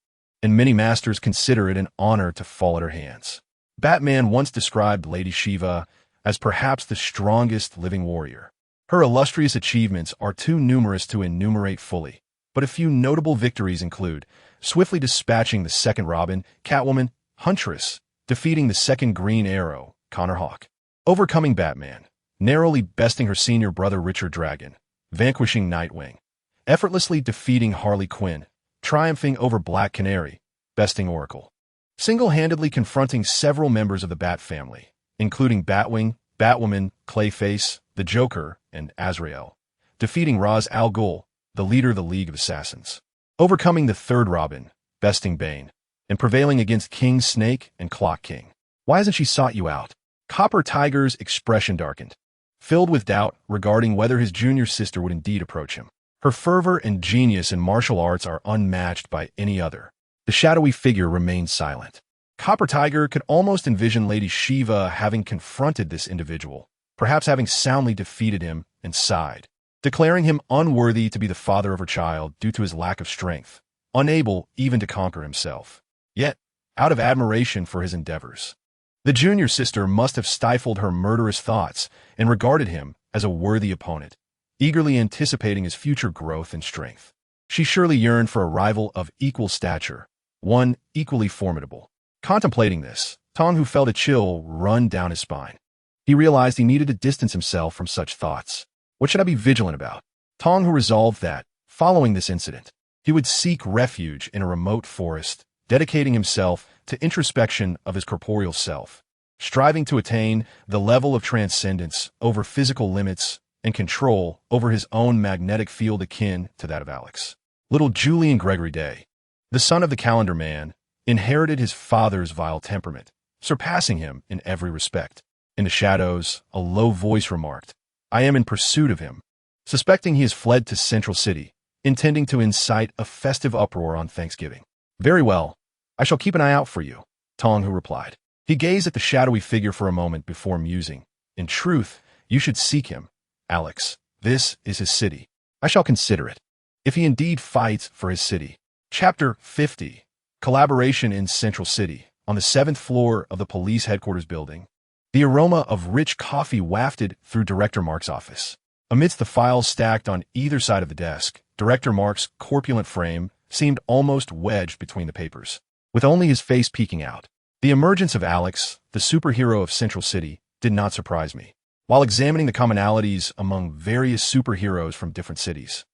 and many masters consider it an honor to fall at her hands. Batman once described Lady Shiva as perhaps the strongest living warrior. Her illustrious achievements are too numerous to enumerate fully, but a few notable victories include swiftly dispatching the second Robin, Catwoman, Huntress, defeating the second Green Arrow, Connor Hawke, overcoming Batman, narrowly besting her senior brother Richard Dragon, vanquishing Nightwing, effortlessly defeating Harley Quinn, triumphing over Black Canary, besting Oracle, single-handedly confronting several members of the Bat family, including Batwing, Batwoman, Clayface, the Joker, and Azrael, defeating Ra's al Ghul, the leader of the League of Assassins, overcoming the third Robin, besting Bane, and prevailing against King Snake and Clock King. Why hasn't she sought you out? Copper Tiger's expression darkened, filled with doubt regarding whether his junior sister would indeed approach him. Her fervor and genius in martial arts are unmatched by any other. The shadowy figure remained silent. Copper Tiger could almost envision Lady Shiva having confronted this individual, perhaps having soundly defeated him, and sighed, declaring him unworthy to be the father of her child due to his lack of strength, unable even to conquer himself. Yet, out of admiration for his endeavors, the junior sister must have stifled her murderous thoughts and regarded him as a worthy opponent, eagerly anticipating his future growth and strength. She surely yearned for a rival of equal stature, one equally formidable. Contemplating this, Tong Hu felt a chill run down his spine. He realized he needed to distance himself from such thoughts. What should I be vigilant about? Tong Hu resolved that, following this incident, he would seek refuge in a remote forest, dedicating himself to introspection of his corporeal self, striving to attain the level of transcendence over physical limits and control over his own magnetic field akin to that of Alex. Little Julian Gregory Day, the son of the Calendar Man, inherited his father's vile temperament, surpassing him in every respect. In the shadows, a low voice remarked, "I am in pursuit of him," suspecting he has fled to Central City, intending to incite a festive uproar on Thanksgiving. "Very well. I shall keep an eye out for you," Tong Hu replied. He gazed at the shadowy figure for a moment before musing. "In truth, you should seek him, Alex. This is his city. I shall consider it, if he indeed fights for his city." Chapter 50. Collaboration in Central City. On the 7th floor of the police headquarters building, the aroma of rich coffee wafted through Director Mark's office. Amidst the files stacked on either side of the desk, Director Mark's corpulent frame seemed almost wedged between the papers, with only his face peeking out. The emergence of Alex, the superhero of Central City, did not surprise me. While examining the commonalities among various superheroes from different cities,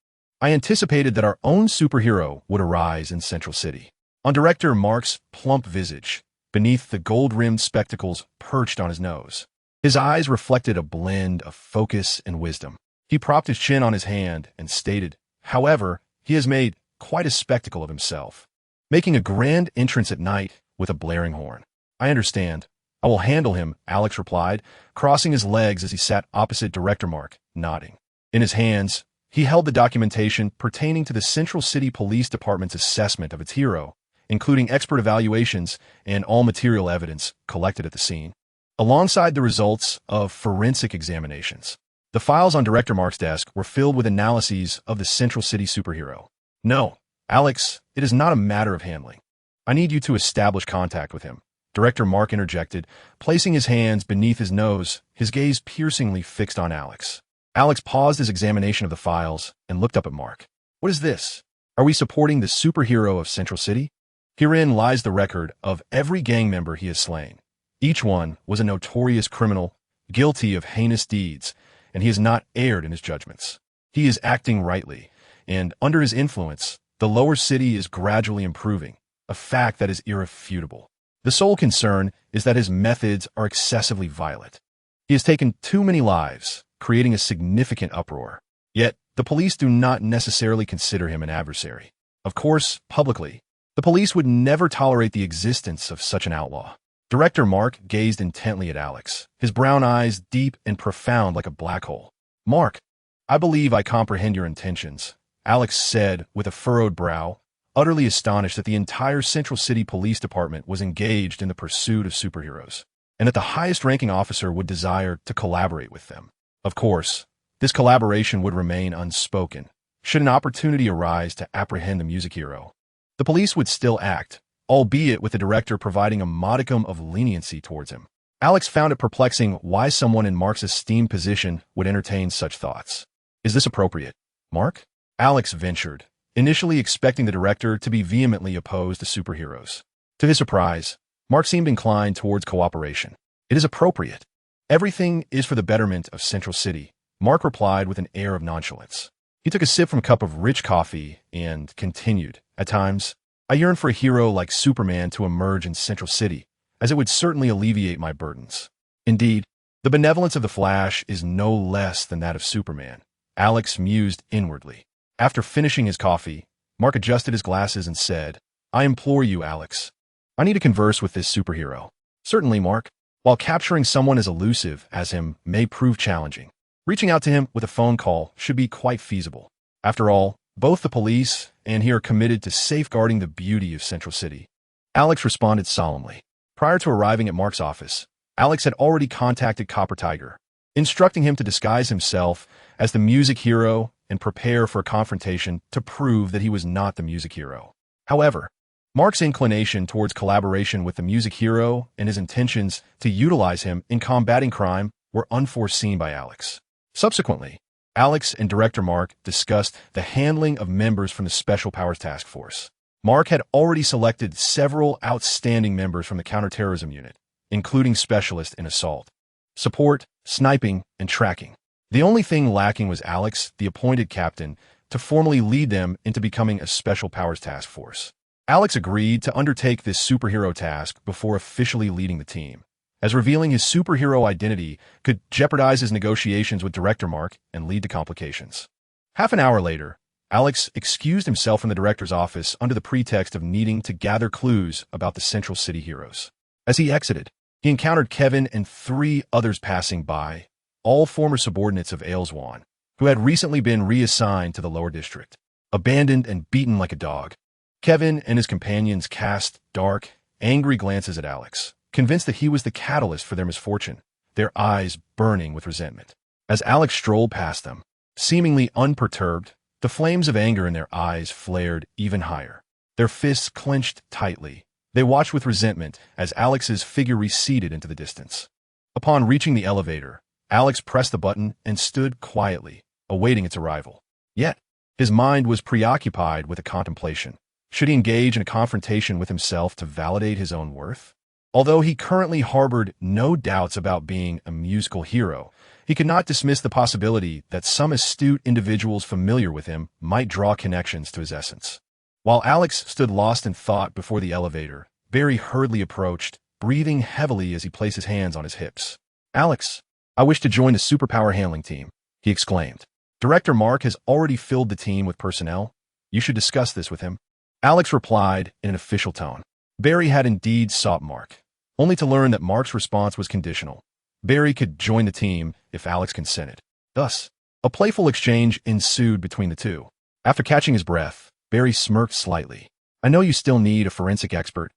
I anticipated that our own superhero would arise in Central City. On Director Mark's plump visage, beneath the gold-rimmed spectacles perched on his nose, his eyes reflected a blend of focus and wisdom. He propped his chin on his hand and stated, "However, he has made quite a spectacle of himself, making a grand entrance at night with a blaring horn." "I understand. I will handle him," Alex replied, crossing his legs as he sat opposite Director Mark, nodding. In his hands, he held the documentation pertaining to the Central City Police Department's assessment of its hero, including expert evaluations and all material evidence collected at the scene, alongside the results of forensic examinations. The files on Director Mark's desk were filled with analyses of the Central City superhero. "No, Alex, it is not a matter of handling. I need you to establish contact with him," Director Mark interjected, placing his hands beneath his nose, his gaze piercingly fixed on Alex. Alex paused his examination of the files and looked up at Mark. "What is this? Are we supporting the superhero of Central City? Herein lies the record of every gang member he has slain. Each one was a notorious criminal, guilty of heinous deeds, and he has not erred in his judgments. He is acting rightly, and under his influence, the lower city is gradually improving, a fact that is irrefutable. The sole concern is that his methods are excessively violent. He has taken too many lives, creating a significant uproar. Yet, the police do not necessarily consider him an adversary. Of course, publicly, the police would never tolerate the existence of such an outlaw." Director Mark gazed intently at Alex, his brown eyes deep and profound like a black hole. "Mark, I believe I comprehend your intentions," Alex said with a furrowed brow, utterly astonished that the entire Central City Police Department was engaged in the pursuit of superheroes, and that the highest-ranking officer would desire to collaborate with them. Of course, this collaboration would remain unspoken. Should an opportunity arise to apprehend the music hero, the police would still act, albeit with the director providing a modicum of leniency towards him. Alex found it perplexing why someone in Mark's esteemed position would entertain such thoughts. Is this appropriate, Mark? Alex ventured, initially expecting the director to be vehemently opposed to superheroes. To his surprise, Mark seemed inclined towards cooperation. It is appropriate. Everything is for the betterment of Central City, Mark replied with an air of nonchalance. He took a sip from a cup of rich coffee and continued, at times, I yearn for a hero like Superman to emerge in Central City, as it would certainly alleviate my burdens. Indeed, the benevolence of the Flash is no less than that of Superman, Alex mused inwardly. After finishing his coffee, Mark adjusted his glasses and said, I implore you, Alex. I need to converse with this superhero. Certainly, Mark. While capturing someone as elusive as him may prove challenging, reaching out to him with a phone call should be quite feasible. After all, both the police and he are committed to safeguarding the beauty of Central City. Alex responded solemnly. Prior to arriving at Mark's office, Alex had already contacted Copper Tiger, instructing him to disguise himself as the music hero and prepare for a confrontation to prove that he was not the music hero. However, Mark's inclination towards collaboration with the music hero and his intentions to utilize him in combating crime were unforeseen by Alex. Subsequently, Alex and Director Mark discussed the handling of members from the Special Powers Task Force. Mark had already selected several outstanding members from the counterterrorism unit, including specialists in assault, support, sniping, and tracking. The only thing lacking was Alex, the appointed captain, to formally lead them into becoming a Special Powers Task Force. Alex agreed to undertake this superhero task before officially leading the team, as revealing his superhero identity could jeopardize his negotiations with Director Mark and lead to complications. Half an hour later, Alex excused himself from the director's office under the pretext of needing to gather clues about the Central City heroes. As he exited, he encountered Kevin and 3 others passing by, all former subordinates of Agumon, who had recently been reassigned to the lower district. Abandoned and beaten like a dog, Kevin and his companions cast dark, angry glances at Alex, convinced that he was the catalyst for their misfortune, their eyes burning with resentment. As Alex strolled past them, seemingly unperturbed, the flames of anger in their eyes flared even higher. Their fists clenched tightly. They watched with resentment as Alex's figure receded into the distance. Upon reaching the elevator, Alex pressed the button and stood quietly, awaiting its arrival. Yet, his mind was preoccupied with a contemplation. Should he engage in a confrontation with himself to validate his own worth? Although he currently harbored no doubts about being a musical hero, he could not dismiss the possibility that some astute individuals familiar with him might draw connections to his essence. While Alex stood lost in thought before the elevator, Barry hurriedly approached, breathing heavily as he placed his hands on his hips. Alex, I wish to join the superpower handling team, he exclaimed. Director Mark has already filled the team with personnel. You should discuss this with him. Alex replied in an official tone. Barry had indeed sought Mark, only to learn that Mark's response was conditional. Barry could join the team if Alex consented. Thus, a playful exchange ensued between the two. After catching his breath, Barry smirked slightly. I know you still need a forensic expert.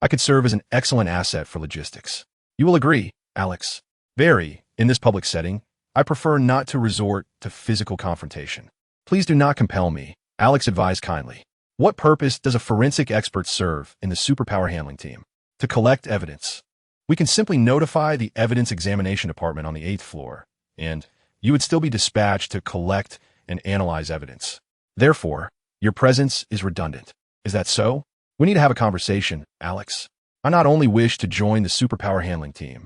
I could serve as an excellent asset for logistics. You will agree, Alex. Barry, in this public setting, I prefer not to resort to physical confrontation. Please do not compel me, Alex advised kindly. What purpose does a forensic expert serve in the superpower handling team? To collect evidence. We can simply notify the evidence examination department on the 8th floor, and you would still be dispatched to collect and analyze evidence. Therefore, your presence is redundant. Is that so? We need to have a conversation, Alex. I not only wish to join the superpower handling team,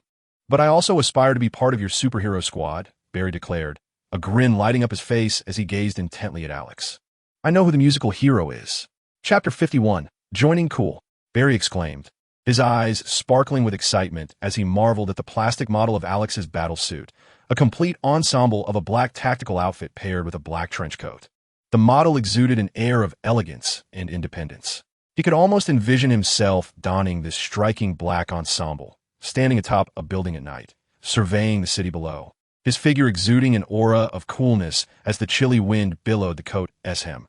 but I also aspire to be part of your superhero squad, Barry declared, a grin lighting up his face as he gazed intently at Alex. I know who the musical hero is. Chapter 51, Joining Cool, Barry exclaimed, his eyes sparkling with excitement as he marveled at the plastic model of Alex's battle suit, a complete ensemble of a black tactical outfit paired with a black trench coat. The model exuded an air of elegance and independence. He could almost envision himself donning this striking black ensemble, standing atop a building at night, surveying the city below, his figure exuding an aura of coolness as the chilly wind billowed the coat's hem.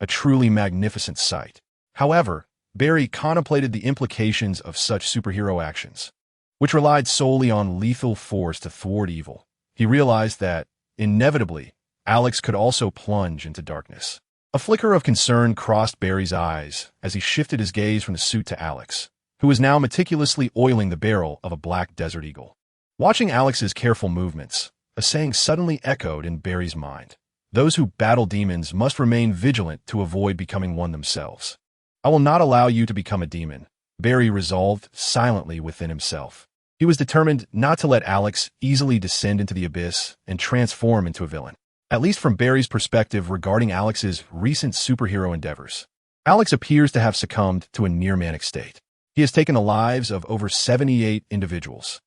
A truly magnificent sight. However, Barry contemplated the implications of such superhero actions, which relied solely on lethal force to thwart evil. He realized that, inevitably, Alex could also plunge into darkness. A flicker of concern crossed Barry's eyes as he shifted his gaze from the suit to Alex, who was now meticulously oiling the barrel of a black Desert Eagle. Watching Alex's careful movements, a saying suddenly echoed in Barry's mind. Those who battle demons must remain vigilant to avoid becoming one themselves. I will not allow you to become a demon, Barry resolved silently within himself. He was determined not to let Alex easily descend into the abyss and transform into a villain, at least from Barry's perspective regarding Alex's recent superhero endeavors. Alex appears to have succumbed to a near-manic state. He has taken the lives of over 78 individuals,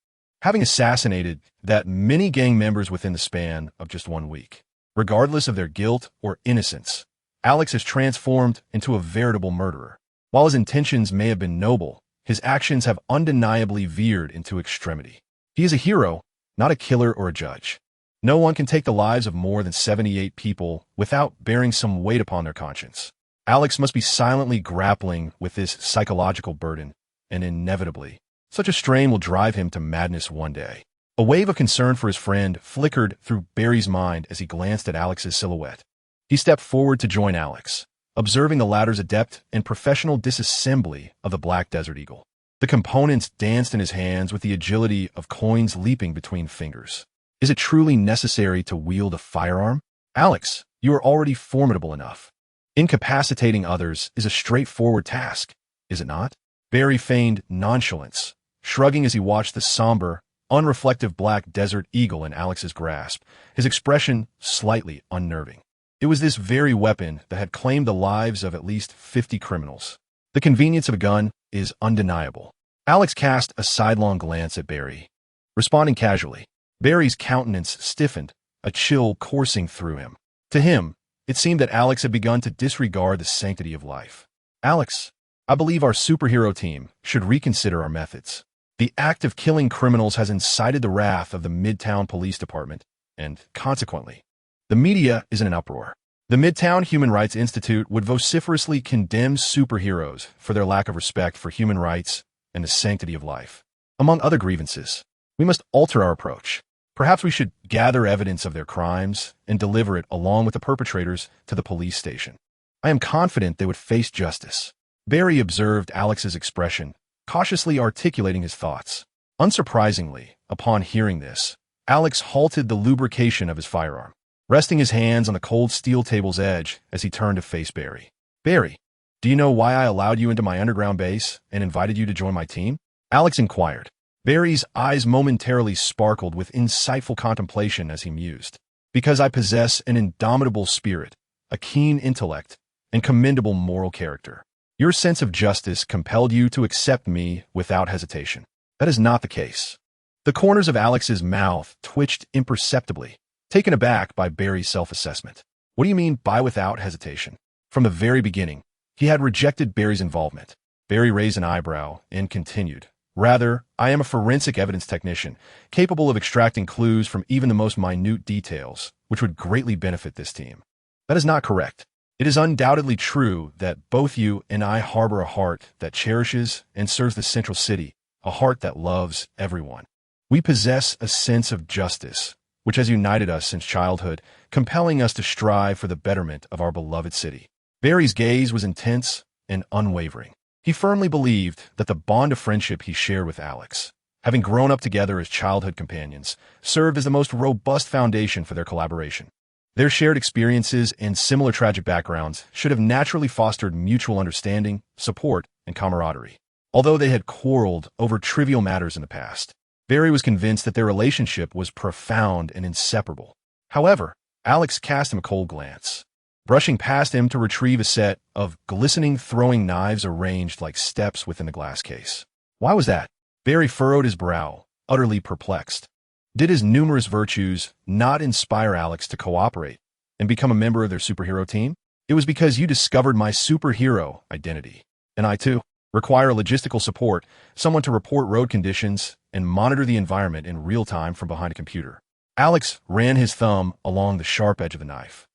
having assassinated that many gang members within the span of just 1 week. Regardless of their guilt or innocence, Alex has transformed into a veritable murderer. While his intentions may have been noble, his actions have undeniably veered into extremity. He is a hero, not a killer or a judge. No one can take the lives of more than 78 people without bearing some weight upon their conscience. Alex must be silently grappling with this psychological burden, and inevitably, such a strain will drive him to madness one day. A wave of concern for his friend flickered through Barry's mind as he glanced at Alex's silhouette. He stepped forward to join Alex, observing the latter's adept and professional disassembly of the Black Desert Eagle. The components danced in his hands with the agility of coins leaping between fingers. Is it truly necessary to wield a firearm? Alex, you are already formidable enough. Incapacitating others is a straightforward task, is it not? Barry feigned nonchalance, shrugging as he watched the somber, unreflective Black Desert Eagle in Alex's grasp, his expression slightly unnerving. It was this very weapon that had claimed the lives of at least 50 criminals. The convenience of a gun is undeniable. Alex cast a sidelong glance at Barry. Responding casually, Barry's countenance stiffened, a chill coursing through him. To him, it seemed that Alex had begun to disregard the sanctity of life. Alex, I believe our superhero team should reconsider our methods. The act of killing criminals has incited the wrath of the Midtown Police Department, and, consequently, the media is in an uproar. The Midtown Human Rights Institute would vociferously condemn superheroes for their lack of respect for human rights and the sanctity of life. Among other grievances, we must alter our approach. Perhaps we should gather evidence of their crimes and deliver it along with the perpetrators to the police station. I am confident they would face justice. Barry observed Alex's expression, cautiously articulating his thoughts. Unsurprisingly, upon hearing this, Alex halted the lubrication of his firearm, resting his hands on the cold steel table's edge as he turned to face Barry. Barry, do you know why I allowed you into my underground base and invited you to join my team? Alex inquired. Barry's eyes momentarily sparkled with insightful contemplation as he mused. Because I possess an indomitable spirit, a keen intellect, and commendable moral character. Your sense of justice compelled you to accept me without hesitation. That is not the case. The corners of Alex's mouth twitched imperceptibly, taken aback by Barry's self-assessment. What do you mean by without hesitation? From the very beginning, he had rejected Barry's involvement. Barry raised an eyebrow and continued. Rather, I am a forensic evidence technician, capable of extracting clues from even the most minute details, which would greatly benefit this team. That is not correct. It is undoubtedly true that both you and I harbor a heart that cherishes and serves the Central City, a heart that loves everyone. We possess a sense of justice, which has united us since childhood, compelling us to strive for the betterment of our beloved city. Barry's gaze was intense and unwavering. He firmly believed that the bond of friendship he shared with Alex, having grown up together as childhood companions, served as the most robust foundation for their collaboration. Their shared experiences and similar tragic backgrounds should have naturally fostered mutual understanding, support, and camaraderie. Although they had quarreled over trivial matters in the past, Barry was convinced that their relationship was profound and inseparable. However, Alex cast him a cold glance, brushing past him to retrieve a set of glistening throwing knives arranged like steps within the glass case. Why was that? Barry furrowed his brow, utterly perplexed. Did his numerous virtues not inspire Alex to cooperate and become a member of their superhero team? It was because you discovered my superhero identity, and I too require logistical support, someone to report road conditions and monitor the environment in real time from behind a computer. Alex ran his thumb along the sharp edge of the knife,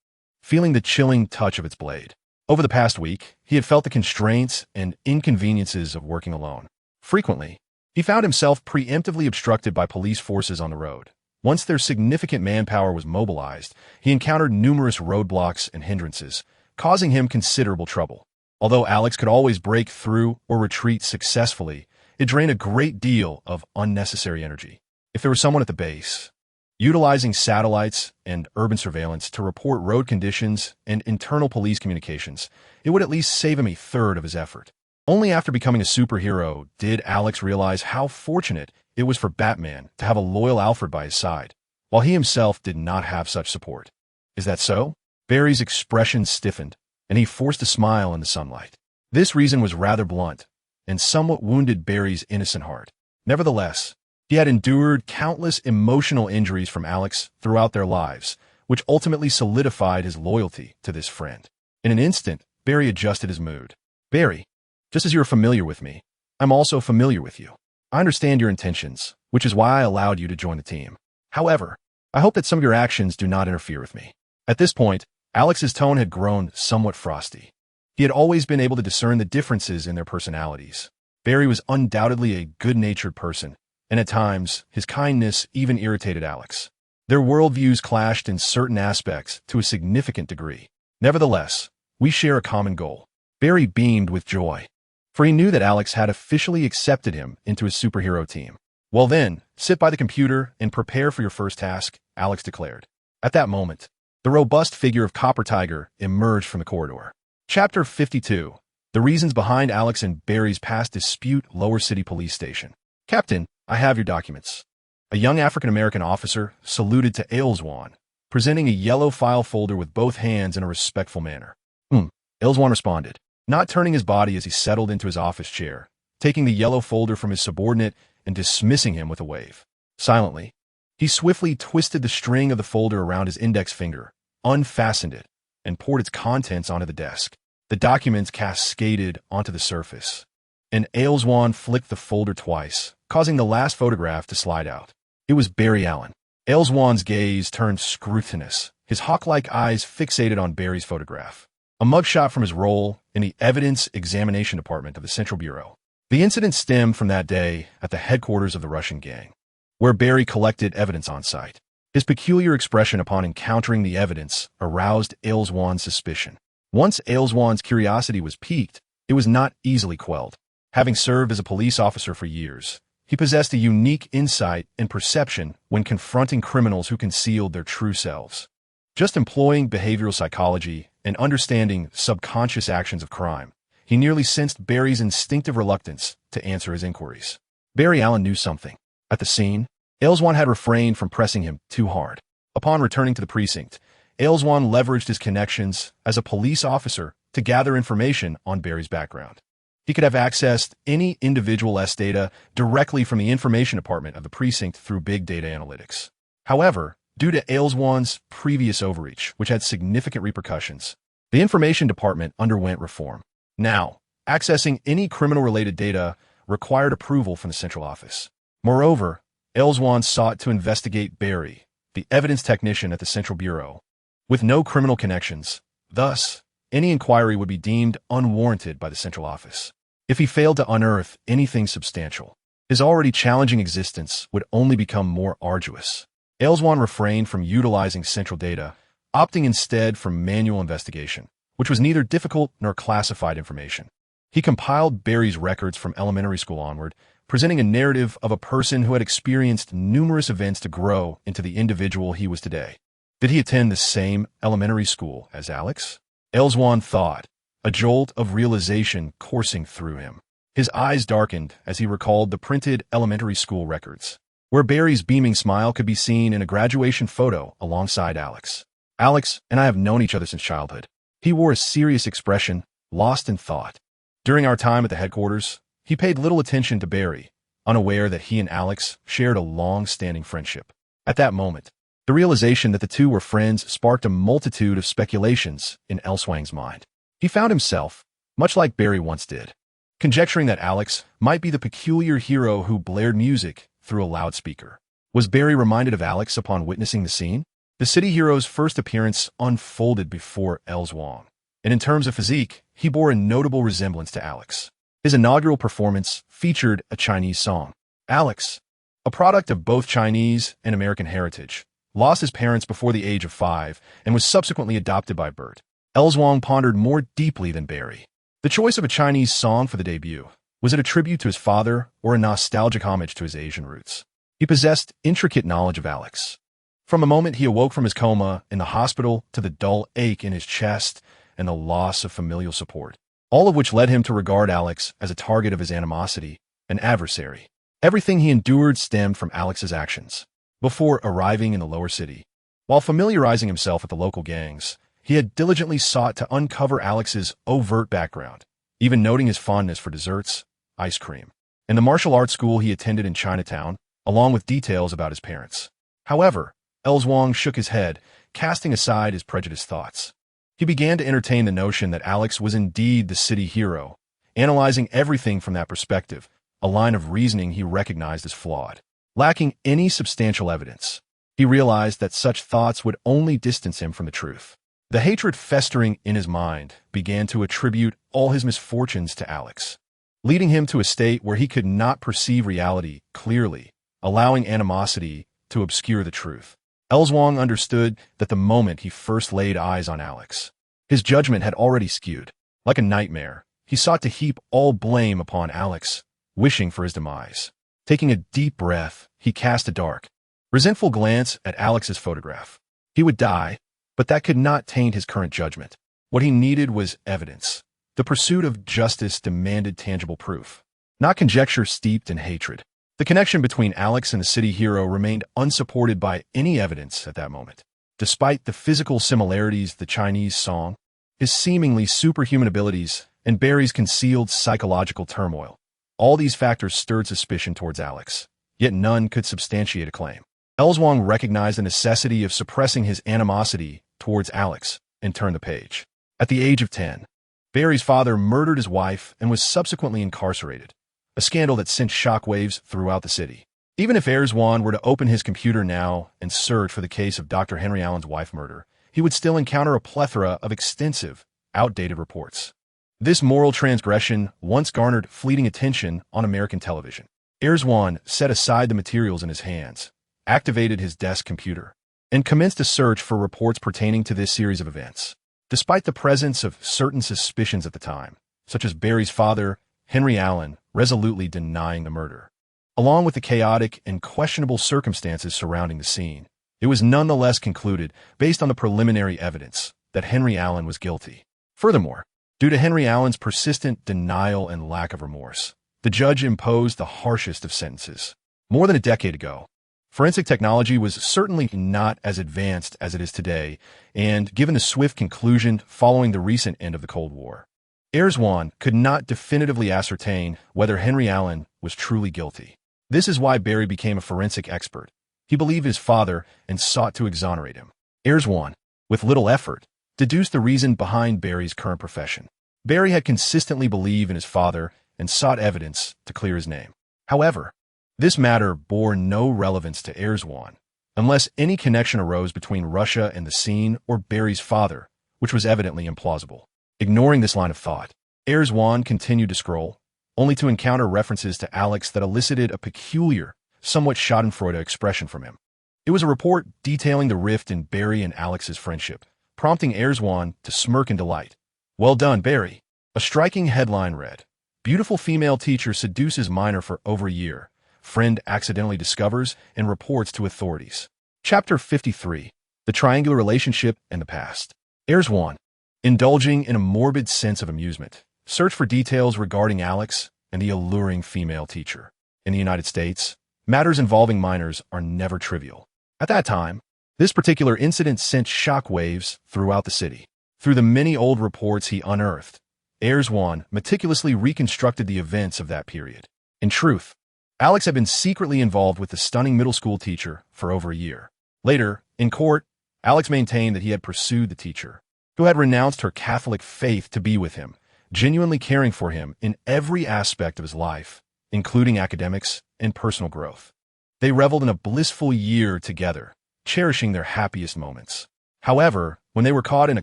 feeling the chilling touch of its blade. Over the past week, he had felt the constraints and inconveniences of working alone. Frequently, he found himself preemptively obstructed by police forces on the road. Once their significant manpower was mobilized, he encountered numerous roadblocks and hindrances, causing him considerable trouble. Although Alex could always break through or retreat successfully, it drained a great deal of unnecessary energy. If there was someone at the base, utilizing satellites and urban surveillance to report road conditions and internal police communications, it would at least save him a third of his effort. Only after becoming a superhero did Alex realize how fortunate it was for Batman to have a loyal Alfred by his side, while he himself did not have such support. Is that so? Barry's expression stiffened, and he forced a smile in the sunlight. This reason was rather blunt, and somewhat wounded Barry's innocent heart. Nevertheless, he had endured countless emotional injuries from Alex throughout their lives, which ultimately solidified his loyalty to this friend. In an instant, Barry adjusted his mood. Barry, just as you're familiar with me, I'm also familiar with you. I understand your intentions, which is why I allowed you to join the team. However, I hope that some of your actions do not interfere with me. At this point, Alex's tone had grown somewhat frosty. He had always been able to discern the differences in their personalities. Barry was undoubtedly a good-natured person, and at times, his kindness even irritated Alex. Their worldviews clashed in certain aspects to a significant degree. Nevertheless, we share a common goal. Barry beamed with joy, for he knew that Alex had officially accepted him into his superhero team. Well then, sit by the computer and prepare for your first task, Alex declared. At that moment, the robust figure of Copper Tiger emerged from the corridor. Chapter 52. The reasons behind Alex and Barry's past dispute. Lower City Police Station. Captain, I have your documents. A young African-American officer saluted to Agumon, presenting a yellow file folder with both hands in a respectful manner. Agumon responded, not turning his body as he settled into his office chair, taking the yellow folder from his subordinate and dismissing him with a wave. Silently, he swiftly twisted the string of the folder around his index finger, unfastened it, and poured its contents onto the desk. The documents cascaded onto the surface, and Agumon flicked the folder twice, causing the last photograph to slide out. It was Barry Allen. Agumon's gaze turned scrutinous, his hawk-like eyes fixated on Barry's photograph. A mugshot from his role in the Evidence Examination Department of the Central Bureau. The incident stemmed from that day at the headquarters of the Russian gang, where Barry collected evidence on site. His peculiar expression upon encountering the evidence aroused Agumon's suspicion. Once Agumon's curiosity was piqued, it was not easily quelled. Having served as a police officer for years, he possessed a unique insight and perception when confronting criminals who concealed their true selves. Just employing behavioral psychology and understanding subconscious actions of crime, he nearly sensed Barry's instinctive reluctance to answer his inquiries. Barry Allen knew something. At the scene, Agumon had refrained from pressing him too hard. Upon returning to the precinct, Agumon leveraged his connections as a police officer to gather information on Barry's background. He could have accessed any individual's data directly from the information department of the precinct through big data analytics. However, due to Agumon's previous overreach, which had significant repercussions, the information department underwent reform. Now, accessing any criminal-related data required approval from the central office. Moreover, Agumon sought to investigate Barry, the evidence technician at the Central Bureau, with no criminal connections. Thus, any inquiry would be deemed unwarranted by the central office. If he failed to unearth anything substantial, his already challenging existence would only become more arduous. Agumon refrained from utilizing central data, opting instead for manual investigation, which was neither difficult nor classified information. He compiled Barry's records from elementary school onward, presenting a narrative of a person who had experienced numerous events to grow into the individual he was today. Did he attend the same elementary school as Alex? Agumon thought, a jolt of realization coursing through him. His eyes darkened as he recalled the printed elementary school records, where Barry's beaming smile could be seen in a graduation photo alongside Alex. Alex and I have known each other since childhood. He wore a serious expression, lost in thought. During our time at the headquarters, he paid little attention to Barry, unaware that he and Alex shared a long-standing friendship. At that moment, the realization that the two were friends sparked a multitude of speculations in Elswang's mind. He found himself, much like Barry once did, conjecturing that Alex might be the peculiar hero who blared music through a loudspeaker. Was Barry reminded of Alex upon witnessing the scene? The city hero's first appearance unfolded before Elswang, and in terms of physique, he bore a notable resemblance to Alex. His inaugural performance featured a Chinese song. Alex, a product of both Chinese and American heritage, lost his parents before the age of 5 and was subsequently adopted by Bert, Elzwang pondered more deeply than Barry. The choice of a Chinese song for the debut. Was it a tribute to his father or a nostalgic homage to his Asian roots? He possessed intricate knowledge of Alex. From the moment he awoke from his coma in the hospital to the dull ache in his chest and the loss of familial support, all of which led him to regard Alex as a target of his animosity, an adversary. Everything he endured stemmed from Alex's actions. Before arriving in the lower city, while familiarizing himself with the local gangs, he had diligently sought to uncover Alex's overt background, even noting his fondness for desserts, ice cream, and the martial arts school he attended in Chinatown, along with details about his parents. However, Elzwang shook his head, casting aside his prejudiced thoughts. He began to entertain the notion that Alex was indeed the city hero, analyzing everything from that perspective, a line of reasoning he recognized as flawed. Lacking any substantial evidence, he realized that such thoughts would only distance him from the truth. The hatred festering in his mind began to attribute all his misfortunes to Alex, leading him to a state where he could not perceive reality clearly, allowing animosity to obscure the truth. Elzwang understood that the moment he first laid eyes on Alex, his judgment had already skewed. Like a nightmare, he sought to heap all blame upon Alex, wishing for his demise. Taking a deep breath, he cast a dark, resentful glance at Alex's photograph. He would die, but that could not taint his current judgment. What he needed was evidence. The pursuit of justice demanded tangible proof, not conjecture steeped in hatred. The connection between Alex and the city hero remained unsupported by any evidence at that moment. Despite the physical similarities, the Chinese song, his seemingly superhuman abilities, and Barry's concealed psychological turmoil, all these factors stirred suspicion towards Alex, yet none could substantiate a claim. Elzwang recognized the necessity of suppressing his animosity towards Alex and turned the page. At the age of 10, Barry's father murdered his wife and was subsequently incarcerated, a scandal that sent shockwaves throughout the city. Even if Elzwang were to open his computer now and search for the case of Dr. Henry Allen's wife murder, he would still encounter a plethora of extensive, outdated reports. This moral transgression once garnered fleeting attention on American television. Elzwang set aside the materials in his hands, activated his desk computer, and commenced a search for reports pertaining to this series of events. Despite the presence of certain suspicions at the time, such as Barry's father, Henry Allen, resolutely denying the murder, along with the chaotic and questionable circumstances surrounding the scene, it was nonetheless concluded, based on the preliminary evidence, that Henry Allen was guilty. Furthermore, due to Henry Allen's persistent denial and lack of remorse, the judge imposed the harshest of sentences. More than a decade ago, forensic technology was certainly not as advanced as it is today, and given the swift conclusion following the recent end of the Cold War, Elzwang could not definitively ascertain whether Henry Allen was truly guilty. This is why Barry became a forensic expert. He believed his father and sought to exonerate him. Elzwang, with little effort, deduced the reason behind Barry's current profession. Barry had consistently believed in his father and sought evidence to clear his name. However, this matter bore no relevance to Elzwang, unless any connection arose between Russia and the scene or Barry's father, which was evidently implausible. Ignoring this line of thought, Elzwang continued to scroll, only to encounter references to Alex that elicited a peculiar, somewhat schadenfreude expression from him. It was a report detailing the rift in Barry and Alex's friendship, prompting Elzwang to smirk in delight. "Well done, Barry." A striking headline read, "Beautiful female teacher seduces minor for over a year. Friend accidentally discovers and reports to authorities." Chapter 53, The Triangular Relationship and the Past. Elzwang, indulging in a morbid sense of amusement, searched for details regarding Alex and the alluring female teacher. In the United States, matters involving minors are never trivial. At that time, this particular incident sent shockwaves throughout the city. Through the many old reports he unearthed, Elzwang meticulously reconstructed the events of that period. In truth, Alex had been secretly involved with the stunning middle school teacher for over a year. Later, in court, Alex maintained that he had pursued the teacher, who had renounced her Catholic faith to be with him, genuinely caring for him in every aspect of his life, including academics and personal growth. They reveled in a blissful year together, cherishing their happiest moments. However, when they were caught in a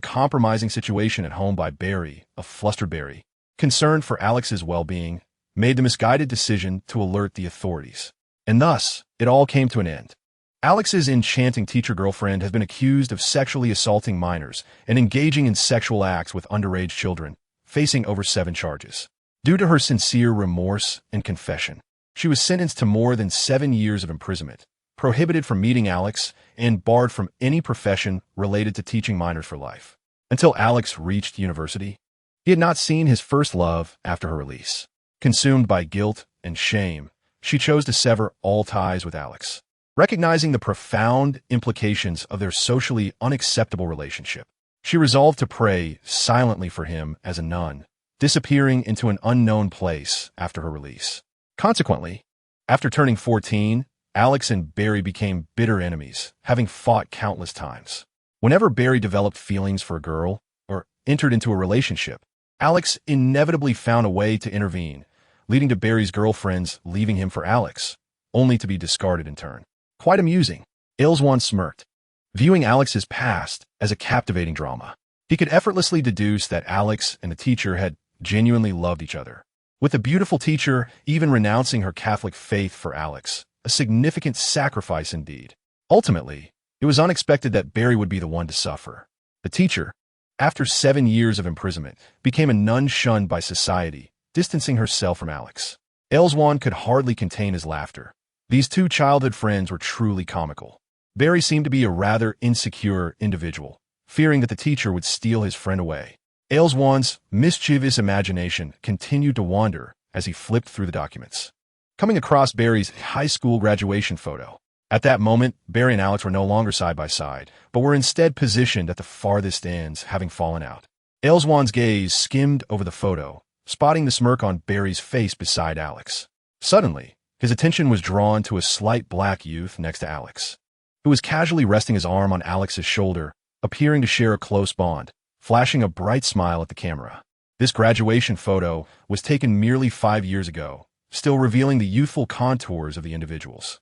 compromising situation at home by Barry, a flustered Barry, concerned for Alex's well-being, made the misguided decision to alert the authorities. And thus, it all came to an end. Alex's enchanting teacher girlfriend has been accused of sexually assaulting minors and engaging in sexual acts with underage children, facing over 7 charges. Due to her sincere remorse and confession, she was sentenced to more than 7 years of imprisonment, prohibited from meeting Alex, and barred from any profession related to teaching minors for life. Until Alex reached university, he had not seen his first love after her release. Consumed by guilt and shame, she chose to sever all ties with Alex. Recognizing the profound implications of their socially unacceptable relationship, she resolved to pray silently for him as a nun, disappearing into an unknown place after her release. Consequently, after turning 14, Alex and Barry became bitter enemies, having fought countless times. Whenever Barry developed feelings for a girl or entered into a relationship, Alex inevitably found a way to intervene, leading to Barry's girlfriends leaving him for Alex, only to be discarded in turn. Quite amusing, Agumon smirked, viewing Alex's past as a captivating drama. He could effortlessly deduce that Alex and the teacher had genuinely loved each other, with the beautiful teacher even renouncing her Catholic faith for Alex, a significant sacrifice indeed. Ultimately, it was unexpected that Barry would be the one to suffer. The teacher, after 7 years of imprisonment, became a nun shunned by society, distancing herself from Alex. Agumon could hardly contain his laughter. These two childhood friends were truly comical. Barry seemed to be a rather insecure individual, fearing that the teacher would steal his friend away. Agumon's mischievous imagination continued to wander as he flipped through the documents, coming across Barry's high school graduation photo. At that moment, Barry and Alex were no longer side by side, but were instead positioned at the farthest ends, having fallen out. Agumon's gaze skimmed over the photo, spotting the smirk on Barry's face beside Alex. Suddenly, his attention was drawn to a slight black youth next to Alex, who was casually resting his arm on Alex's shoulder, appearing to share a close bond, flashing a bright smile at the camera. This graduation photo was taken merely 5 years ago, still revealing the youthful contours of the individuals.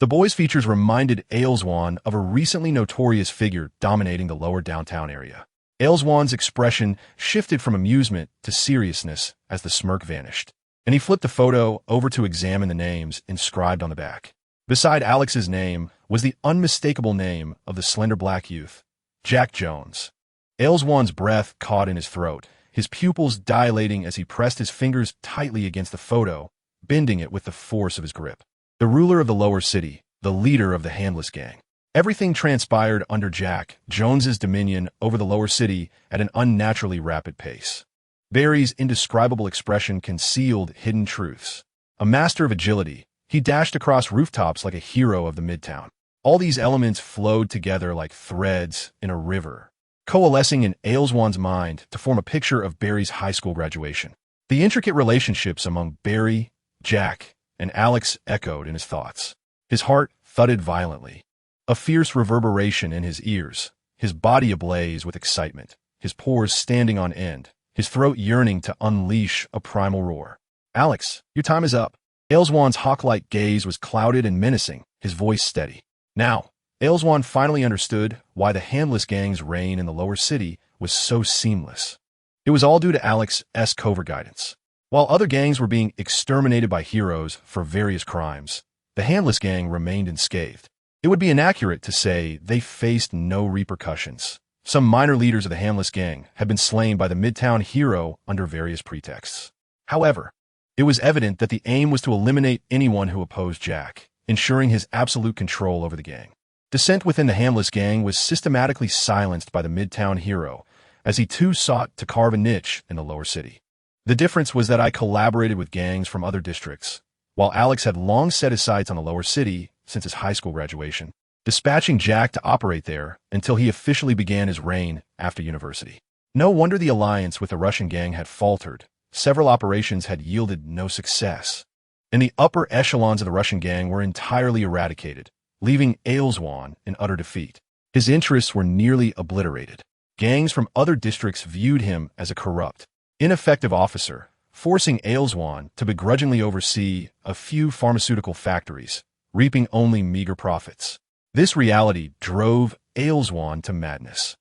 The boys' features reminded Agumon of a recently notorious figure dominating the lower downtown area. Agumon's expression shifted from amusement to seriousness as the smirk vanished, and he flipped the photo over to examine the names inscribed on the back. Beside Alex's name was the unmistakable name of the slender black youth, Jack Jones. Agumon's breath caught in his throat, his pupils dilating as he pressed his fingers tightly against the photo, bending it with the force of his grip. The ruler of the lower city, the leader of the Handless Gang. Everything transpired under Jack Jones's dominion over the lower city at an unnaturally rapid pace. Barry's indescribable expression concealed hidden truths. A master of agility, he dashed across rooftops like a hero of the Midtown. All these elements flowed together like threads in a river, coalescing in Agumon's mind to form a picture of Barry's high school graduation. The intricate relationships among Barry, Jack, and Alex echoed in his thoughts. His heart thudded violently, a fierce reverberation in his ears, his body ablaze with excitement, his pores standing on end, his throat yearning to unleash a primal roar. "Alex, your time is up." Agumon's hawk-like gaze was clouded and menacing, his voice steady. Now, Agumon finally understood why the Handless Gang's reign in the lower city was so seamless. It was all due to Alex's covert guidance. While other gangs were being exterminated by heroes for various crimes, the Handless Gang remained unscathed. It would be inaccurate to say they faced no repercussions. Some minor leaders of the Handless Gang had been slain by the Midtown hero under various pretexts. However, it was evident that the aim was to eliminate anyone who opposed Jack, ensuring his absolute control over the gang. Dissent within the Handless Gang was systematically silenced by the Midtown hero, as he too sought to carve a niche in the lower city. The difference was that I collaborated with gangs from other districts, while Alex had long set his sights on the lower city since his high school graduation, dispatching Jack to operate there until he officially began his reign after university. No wonder the alliance with the Russian gang had faltered. Several operations had yielded no success, and the upper echelons of the Russian gang were entirely eradicated, leaving Agumon in utter defeat. His interests were nearly obliterated. Gangs from other districts viewed him as a corrupt, ineffective officer, forcing Agumon to begrudgingly oversee a few pharmaceutical factories, reaping only meager profits. This reality drove Agumon to madness.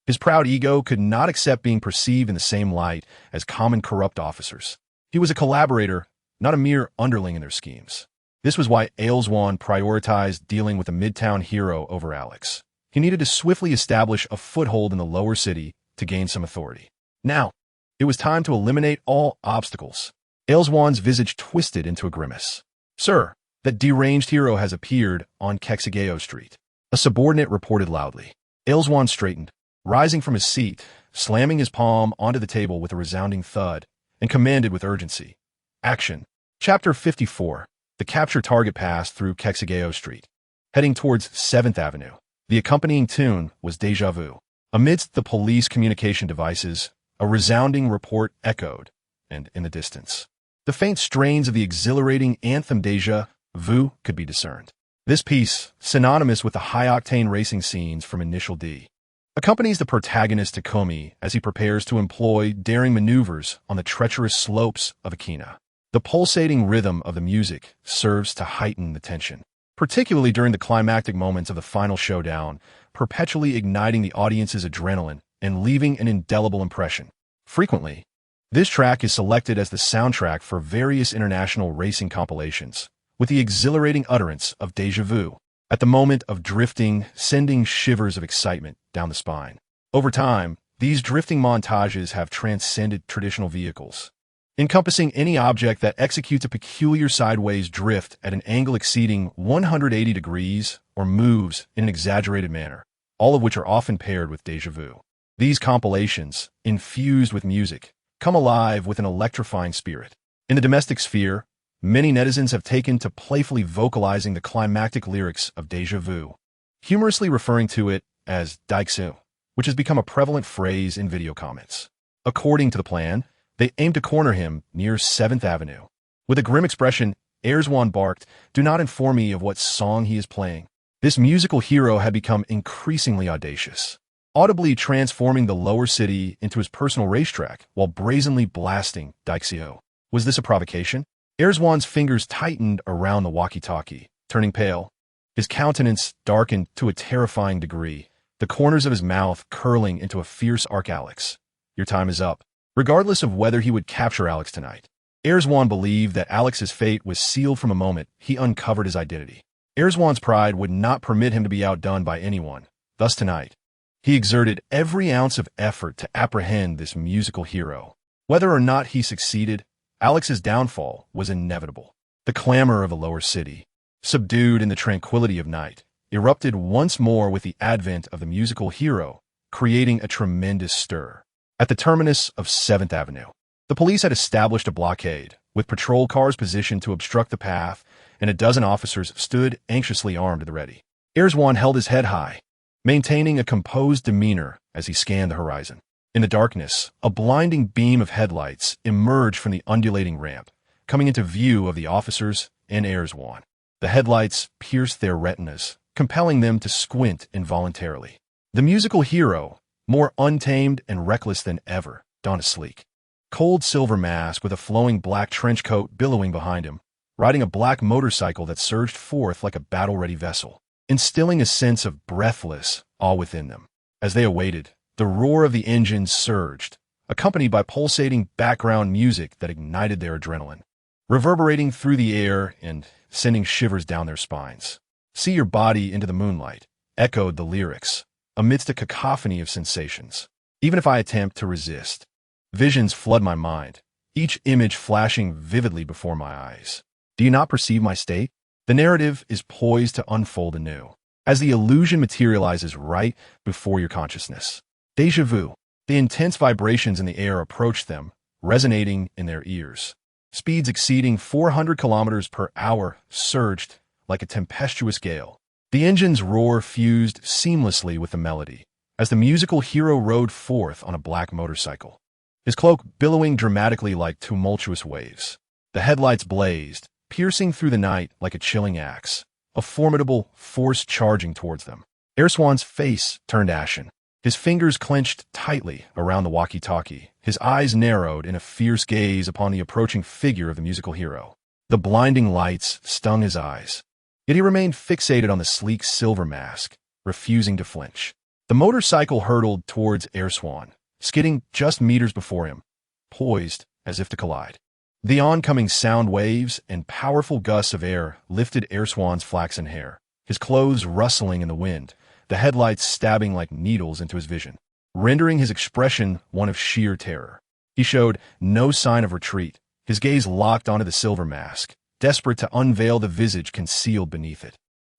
His proud ego could not accept being perceived in the same light as common corrupt officers. He was a collaborator, not a mere underling in their schemes. This was why Ailswan prioritized dealing with a midtown hero over Alex. He needed to swiftly establish a foothold in the lower city to gain some authority. Now, it was time to eliminate all obstacles. Ailswan's visage twisted into a grimace. "Sir, that deranged hero has appeared on Kexageo Street," a subordinate reported loudly. Ailswan straightened, rising from his seat, slamming his palm onto the table with a resounding thud, and commanded with urgency. Action. Chapter 54. The capture target passed through Kexageo Street, heading towards 7th Avenue. The accompanying tune was Deja Vu. Amidst the police communication devices, a resounding report echoed, and in the distance, the faint strains of the exhilarating anthem Deja Vu could be discerned. This piece, synonymous with the high-octane racing scenes from Initial D, accompanies the protagonist Takumi as he prepares to employ daring maneuvers on the treacherous slopes of Akina. The pulsating rhythm of the music serves to heighten the tension, particularly during the climactic moments of the final showdown, perpetually igniting the audience's adrenaline and leaving an indelible impression. Frequently, this track is selected as the soundtrack for various international racing compilations, with the exhilarating utterance of Deja Vu at the moment of drifting, sending shivers of excitement down the spine. Over time, these drifting montages have transcended traditional vehicles, encompassing any object that executes a peculiar sideways drift at an angle exceeding 180 degrees or moves in an exaggerated manner, all of which are often paired with Deja Vu. These compilations, infused with music, come alive with an electrifying spirit. In the domestic sphere, many netizens have taken to playfully vocalizing the climactic lyrics of Deja Vu, humorously referring to it as Daiksu, which has become a prevalent phrase in video comments. According to the plan, they aim to corner him near 7th Avenue. With a grim expression, Ailswan barked, "Do not inform me of what song he is playing." This musical hero had become increasingly audacious, audibly transforming the lower city into his personal racetrack while brazenly blasting Daiksu. Was this a provocation? Ailswan's fingers tightened around the walkie-talkie, turning pale. His countenance darkened to a terrifying degree, the corners of his mouth curling into a fierce arc. "Alex, your time is up." Regardless of whether he would capture Alex tonight, Ailswan believed that Alex's fate was sealed from the moment he uncovered his identity. Ailswan's pride would not permit him to be outdone by anyone. Thus tonight, he exerted every ounce of effort to apprehend this musical hero. Whether or not he succeeded, Alex's downfall was inevitable. The clamor of the lower city, subdued in the tranquility of night, erupted once more with the advent of the musical hero, creating a tremendous stir. At the terminus of 7th Avenue, the police had established a blockade, with patrol cars positioned to obstruct the path, and a dozen officers stood anxiously armed at the ready. Ailswan held his head high, maintaining a composed demeanor as he scanned the horizon. In the darkness, a blinding beam of headlights emerged from the undulating ramp, coming into view of the officers and Ailswan. The headlights pierced their retinas, compelling them to squint involuntarily. The musical hero, more untamed and reckless than ever, donned a sleek, cold silver mask with a flowing black trench coat billowing behind him, riding a black motorcycle that surged forth like a battle-ready vessel, instilling a sense of breathless awe within them. As they awaited, the roar of the engines surged, accompanied by pulsating background music that ignited their adrenaline, reverberating through the air and sending shivers down their spines. "See your body into the moonlight," echoed the lyrics, amidst a cacophony of sensations. Even if I attempt to resist, visions flood my mind, each image flashing vividly before my eyes. Do you not perceive my state? The narrative is poised to unfold anew, as the illusion materializes right before your consciousness. Deja vu. The intense vibrations in the air approached them, resonating in their ears. Speeds exceeding 400 kilometers per hour surged like a tempestuous gale. The engine's roar fused seamlessly with the melody, as the musical hero rode forth on a black motorcycle, his cloak billowing dramatically like tumultuous waves. The headlights blazed, piercing through the night like a chilling axe, a formidable force charging towards them. Ailswan's face turned ashen. His fingers clenched tightly around the walkie-talkie, his eyes narrowed in a fierce gaze upon the approaching figure of the musical hero. The blinding lights stung his eyes, yet he remained fixated on the sleek silver mask, refusing to flinch. The motorcycle hurtled towards Ailswan, skidding just meters before him, poised as if to collide. The oncoming sound waves and powerful gusts of air lifted Airswan's flaxen hair, his clothes rustling in the wind, the headlights stabbing like needles into his vision, rendering his expression one of sheer terror. He showed no sign of retreat, his gaze locked onto the silver mask, desperate to unveil the visage concealed beneath it.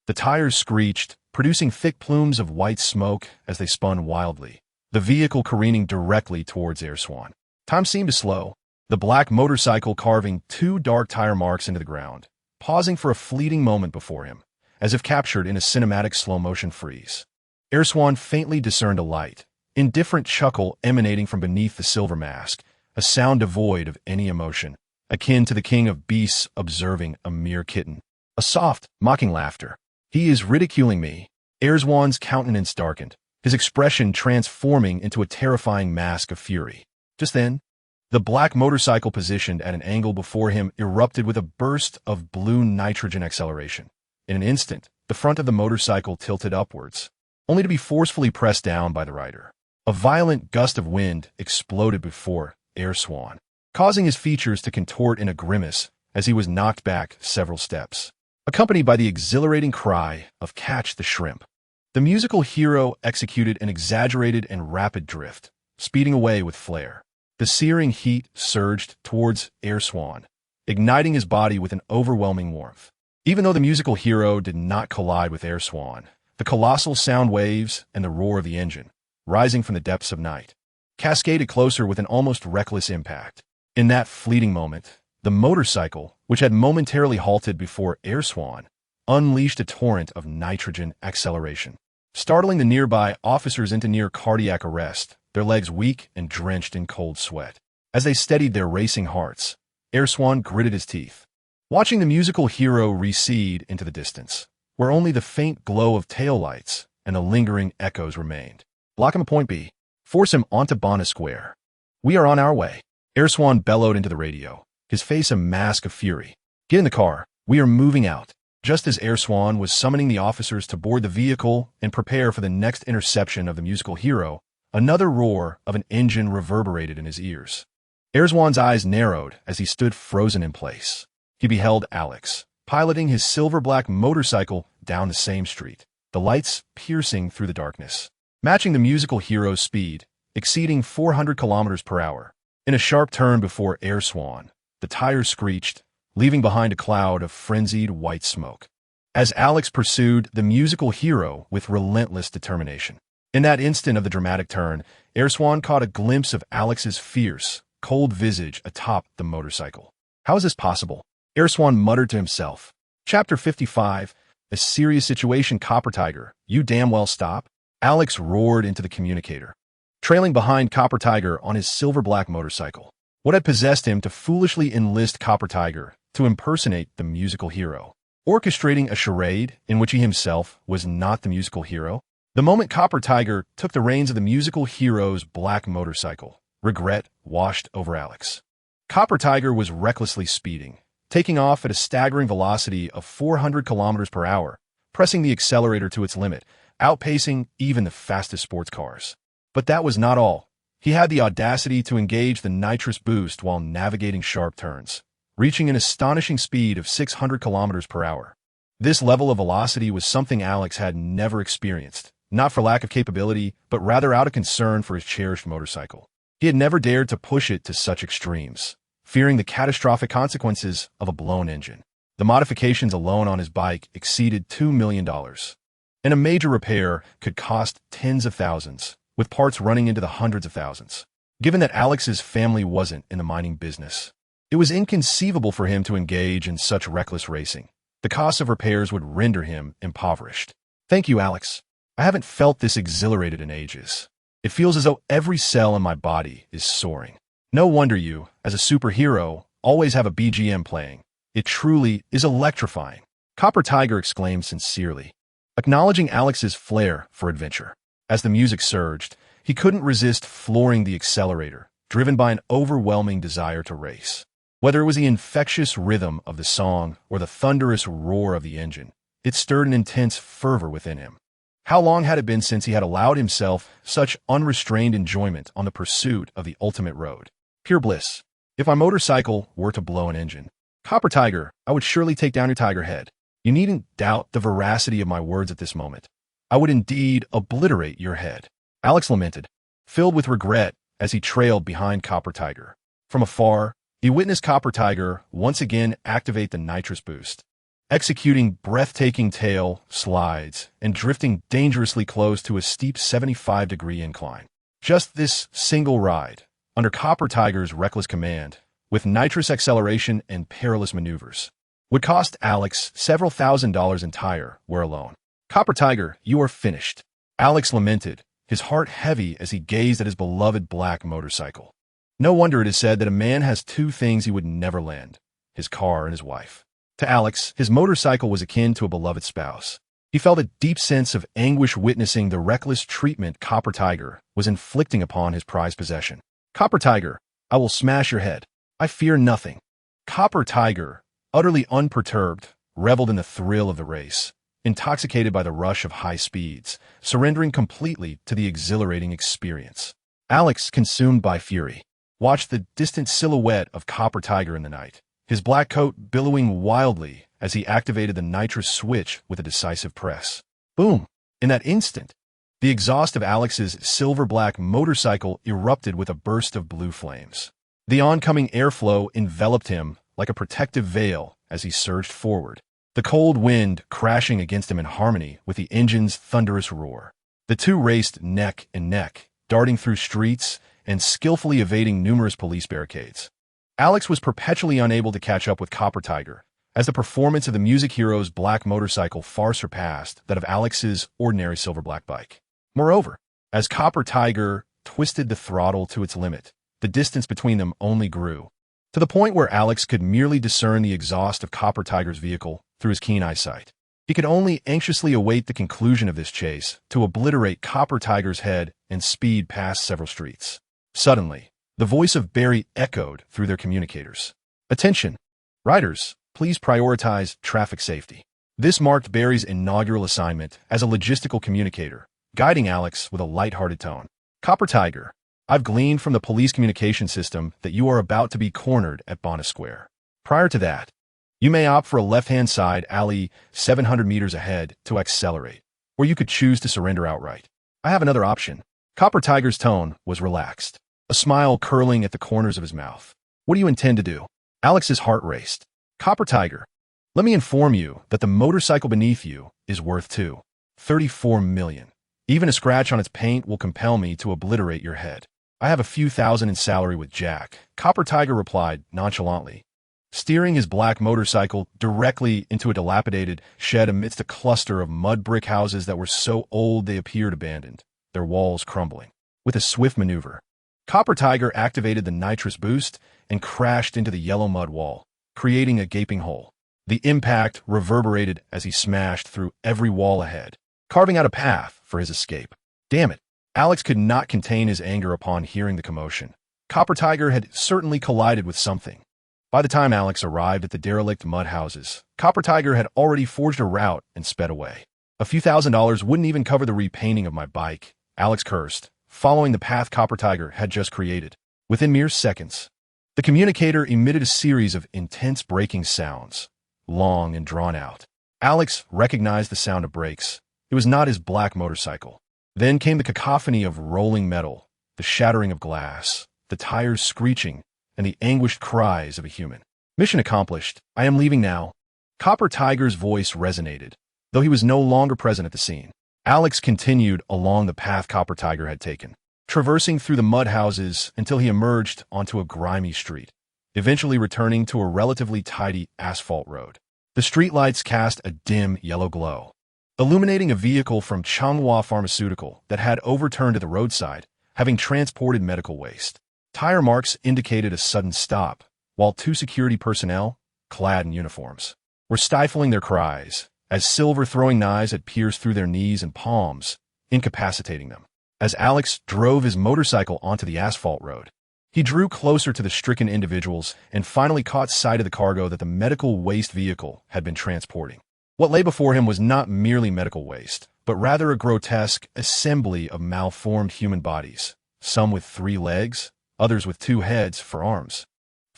The tires screeched, producing thick plumes of white smoke as they spun wildly, the vehicle careening directly towards Airswan. Time seemed to slow, the black motorcycle carving two dark tire marks into the ground, pausing for a fleeting moment before him, as if captured in a cinematic slow-motion freeze. Airswan faintly discerned a light, indifferent chuckle emanating from beneath the silver mask, a sound devoid of any emotion, akin to the king of beasts observing a mere kitten. A soft, mocking laughter. "He is ridiculing me." Airswan's countenance darkened, his expression transforming into a terrifying mask of fury. Just then, the black motorcycle positioned at an angle before him erupted with a burst of blue nitrogen acceleration. In an instant, the front of the motorcycle tilted upwards, only to be forcefully pressed down by the rider. A violent gust of wind exploded before Airswan, causing his features to contort in a grimace as he was knocked back several steps, accompanied by the exhilarating cry of "Catch the shrimp." The musical hero executed an exaggerated and rapid drift, speeding away with flair. The searing heat surged towards Airswan, igniting his body with an overwhelming warmth. Even though the musical hero did not collide with Airswan, the colossal sound waves and the roar of the engine, rising from the depths of night, cascaded closer with an almost reckless impact. In that fleeting moment, the motorcycle, which had momentarily halted before Airswan, unleashed a torrent of nitrogen acceleration, startling the nearby officers into near cardiac arrest, their legs weak and drenched in cold sweat. As they steadied their racing hearts, Airswan gritted his teeth, watching the musical hero recede into the distance, where only the faint glow of taillights and the lingering echoes remained. "Block him at point B. Force him onto Bonna Square. We are on our way." Airswan bellowed into the radio, his face a mask of fury. "Get in the car. We are moving out." Just as Airswan was summoning the officers to board the vehicle and prepare for the next interception of the musical hero, another roar of an engine reverberated in his ears. Airswan's eyes narrowed as he stood frozen in place. He beheld Alex, piloting his silver-black motorcycle down the same street, the lights piercing through the darkness, matching the musical hero's speed, exceeding 400 kilometers per hour. In a sharp turn before Airswan, the tires screeched, leaving behind a cloud of frenzied white smoke, as Alex pursued the musical hero with relentless determination. In that instant of the dramatic turn, Airswan caught a glimpse of Alex's fierce, cold visage atop the motorcycle. "How is this possible?" Airswan muttered to himself. Chapter 55, "A serious situation, Copper Tiger. You damn well stop." Alex roared into the communicator, trailing behind Copper Tiger on his silver-black motorcycle. What had possessed him to foolishly enlist Copper Tiger to impersonate the musical hero, orchestrating a charade in which he himself was not the musical hero? The moment Copper Tiger took the reins of the musical hero's black motorcycle, regret washed over Alex. Copper Tiger was recklessly speeding, taking off at a staggering velocity of 400 kilometers per hour, pressing the accelerator to its limit, outpacing even the fastest sports cars. But that was not all. He had the audacity to engage the nitrous boost while navigating sharp turns, reaching an astonishing speed of 600 kilometers per hour. This level of velocity was something Alex had never experienced, not for lack of capability, but rather out of concern for his cherished motorcycle. He had never dared to push it to such extremes, fearing the catastrophic consequences of a blown engine. The modifications alone on his bike exceeded $2 million, and a major repair could cost tens of thousands, with parts running into the hundreds of thousands. Given that Alex's family wasn't in the mining business, it was inconceivable for him to engage in such reckless racing. The cost of repairs would render him impoverished. "Thank you, Alex. I haven't felt this exhilarated in ages. It feels as though every cell in my body is soaring. No wonder you, as a superhero, always have a BGM playing. It truly is electrifying." Copper Tiger exclaimed sincerely, acknowledging Alex's flair for adventure. As the music surged, he couldn't resist flooring the accelerator, driven by an overwhelming desire to race. Whether it was the infectious rhythm of the song or the thunderous roar of the engine, it stirred an intense fervor within him. How long had it been since he had allowed himself such unrestrained enjoyment on the pursuit of the ultimate road? Pure bliss. If my motorcycle were to blow an engine, Copper Tiger, I would surely take down your tiger head. You needn't doubt the veracity of my words at this moment. I would indeed obliterate your head. Alex lamented, filled with regret as he trailed behind Copper Tiger. From afar, he witnessed Copper Tiger once again activate the nitrous boost, executing breathtaking tail slides and drifting dangerously close to a steep 75-degree incline. Just this single ride, under Copper Tiger's reckless command, with nitrous acceleration and perilous maneuvers, would cost Alex several $1,000s in tire wear alone. Copper Tiger, you are finished. Alex lamented, his heart heavy as he gazed at his beloved black motorcycle. No wonder it is said that a man has two things he would never lend, his car and his wife. To Alex, his motorcycle was akin to a beloved spouse. He felt a deep sense of anguish witnessing the reckless treatment Copper Tiger was inflicting upon his prized possession. Copper Tiger, I will smash your head. I fear nothing. Copper Tiger, utterly unperturbed, reveled in the thrill of the race, intoxicated by the rush of high speeds, surrendering completely to the exhilarating experience. Alex, consumed by fury, watched the distant silhouette of Copper Tiger in the night, his black coat billowing wildly as he activated the nitrous switch with a decisive press. Boom! In that instant, the exhaust of Alex's silver-black motorcycle erupted with a burst of blue flames. The oncoming airflow enveloped him like a protective veil as he surged forward, the cold wind crashing against him in harmony with the engine's thunderous roar. The two raced neck and neck, darting through streets and skillfully evading numerous police barricades. Alex was perpetually unable to catch up with Copper Tiger, as the performance of the music hero's black motorcycle far surpassed that of Alex's ordinary silver-black bike. Moreover, as Copper Tiger twisted the throttle to its limit, the distance between them only grew, to the point where Alex could merely discern the exhaust of Copper Tiger's vehicle through his keen eyesight. He could only anxiously await the conclusion of this chase to obliterate Copper Tiger's head and speed past several streets. Suddenly, the voice of Barry echoed through their communicators. Attention! Riders, please prioritize traffic safety. This marked Barry's inaugural assignment as a logistical communicator, guiding Alex with a light-hearted tone. Copper Tiger, I've gleaned from the police communication system that you are about to be cornered at Bonner Square. Prior to that, you may opt for a left-hand side alley 700 meters ahead to accelerate, or you could choose to surrender outright. I have another option. Copper Tiger's tone was relaxed, a smile curling at the corners of his mouth. What do you intend to do? Alex's heart raced. Copper Tiger, let me inform you that the motorcycle beneath you is worth $34 million. Even a scratch on its paint will compel me to obliterate your head. I have a few thousand in salary with Jack, Copper Tiger replied nonchalantly, steering his black motorcycle directly into a dilapidated shed amidst a cluster of mud brick houses that were so old they appeared abandoned, their walls crumbling. With a swift maneuver, Copper Tiger activated the nitrous boost and crashed into the yellow mud wall, creating a gaping hole. The impact reverberated as he smashed through every wall ahead, carving out a path for his escape. Damn it! Alex could not contain his anger upon hearing the commotion. Copper Tiger had certainly collided with something. By the time Alex arrived at the derelict mud houses, Copper Tiger had already forged a route and sped away. A few $1,000s wouldn't even cover the repainting of my bike, Alex cursed, following the path Copper Tiger had just created. Within mere seconds, the communicator emitted a series of intense braking sounds, long and drawn out. Alex recognized the sound of brakes. It was not his black motorcycle. Then came the cacophony of rolling metal, the shattering of glass, the tires screeching, and the anguished cries of a human. Mission accomplished. I am leaving now. Copper Tiger's voice resonated, though he was no longer present at the scene. Alex continued along the path Copper Tiger had taken, traversing through the mud houses until he emerged onto a grimy street, eventually returning to a relatively tidy asphalt road. The streetlights cast a dim yellow glow, illuminating a vehicle from Changhua Pharmaceutical that had overturned at the roadside, having transported medical waste. Tire marks indicated a sudden stop, while two security personnel, clad in uniforms, were stifling their cries as silver throwing knives had pierced through their knees and palms, incapacitating them. As Alex drove his motorcycle onto the asphalt road, he drew closer to the stricken individuals and finally caught sight of the cargo that the medical waste vehicle had been transporting. What lay before him was not merely medical waste, but rather a grotesque assembly of malformed human bodies, some with 3 legs, others with 2 heads for arms.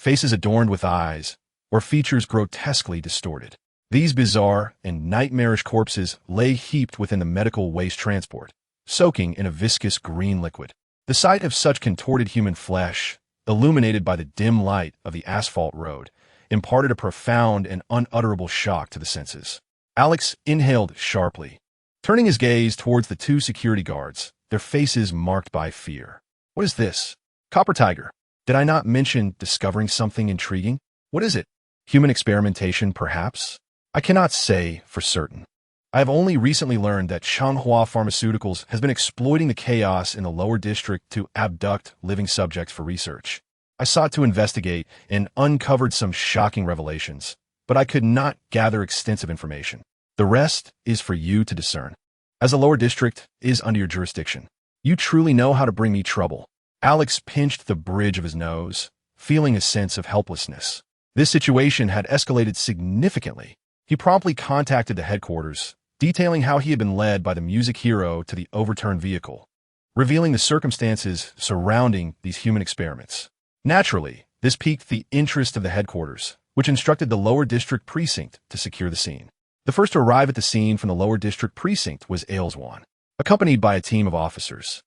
faces adorned with eyes, or features grotesquely distorted. These bizarre and nightmarish corpses lay heaped within the medical waste transport, soaking in a viscous green liquid. The sight of such contorted human flesh, illuminated by the dim light of the asphalt road, imparted a profound and unutterable shock to the senses. Alex inhaled sharply, turning his gaze towards the two security guards, their faces marked by fear. What is this? Copper Tiger. Did I not mention discovering something intriguing? What is it? Human experimentation, perhaps? I cannot say for certain. I have only recently learned that Changhua Pharmaceuticals has been exploiting the chaos in the lower district to abduct living subjects for research. I sought to investigate and uncovered some shocking revelations, but I could not gather extensive information. The rest is for you to discern. As the lower district is under your jurisdiction, you truly know how to bring me trouble. Alex pinched the bridge of his nose, feeling a sense of helplessness. This situation had escalated significantly. He promptly contacted the headquarters, detailing how he had been led by the music hero to the overturned vehicle, revealing the circumstances surrounding these human experiments. Naturally, this piqued the interest of the headquarters, which instructed the lower district precinct to secure the scene. The first to arrive at the scene from the lower district precinct was Agumon, accompanied by a team of officers.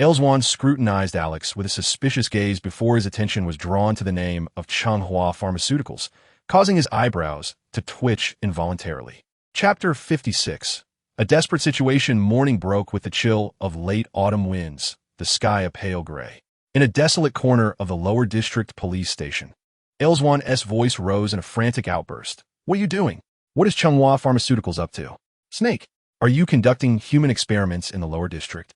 Agumon scrutinized Alex with a suspicious gaze before his attention was drawn to the name of Changhua Pharmaceuticals, causing his eyebrows to twitch involuntarily. Chapter 56. A desperate situation. Morning broke with the chill of late autumn winds, the sky a pale gray. In a desolate corner of the lower district police station, Agumon's voice rose in a frantic outburst. What are you doing? What is Changhua Pharmaceuticals up to? Snake, are you conducting human experiments in the lower district?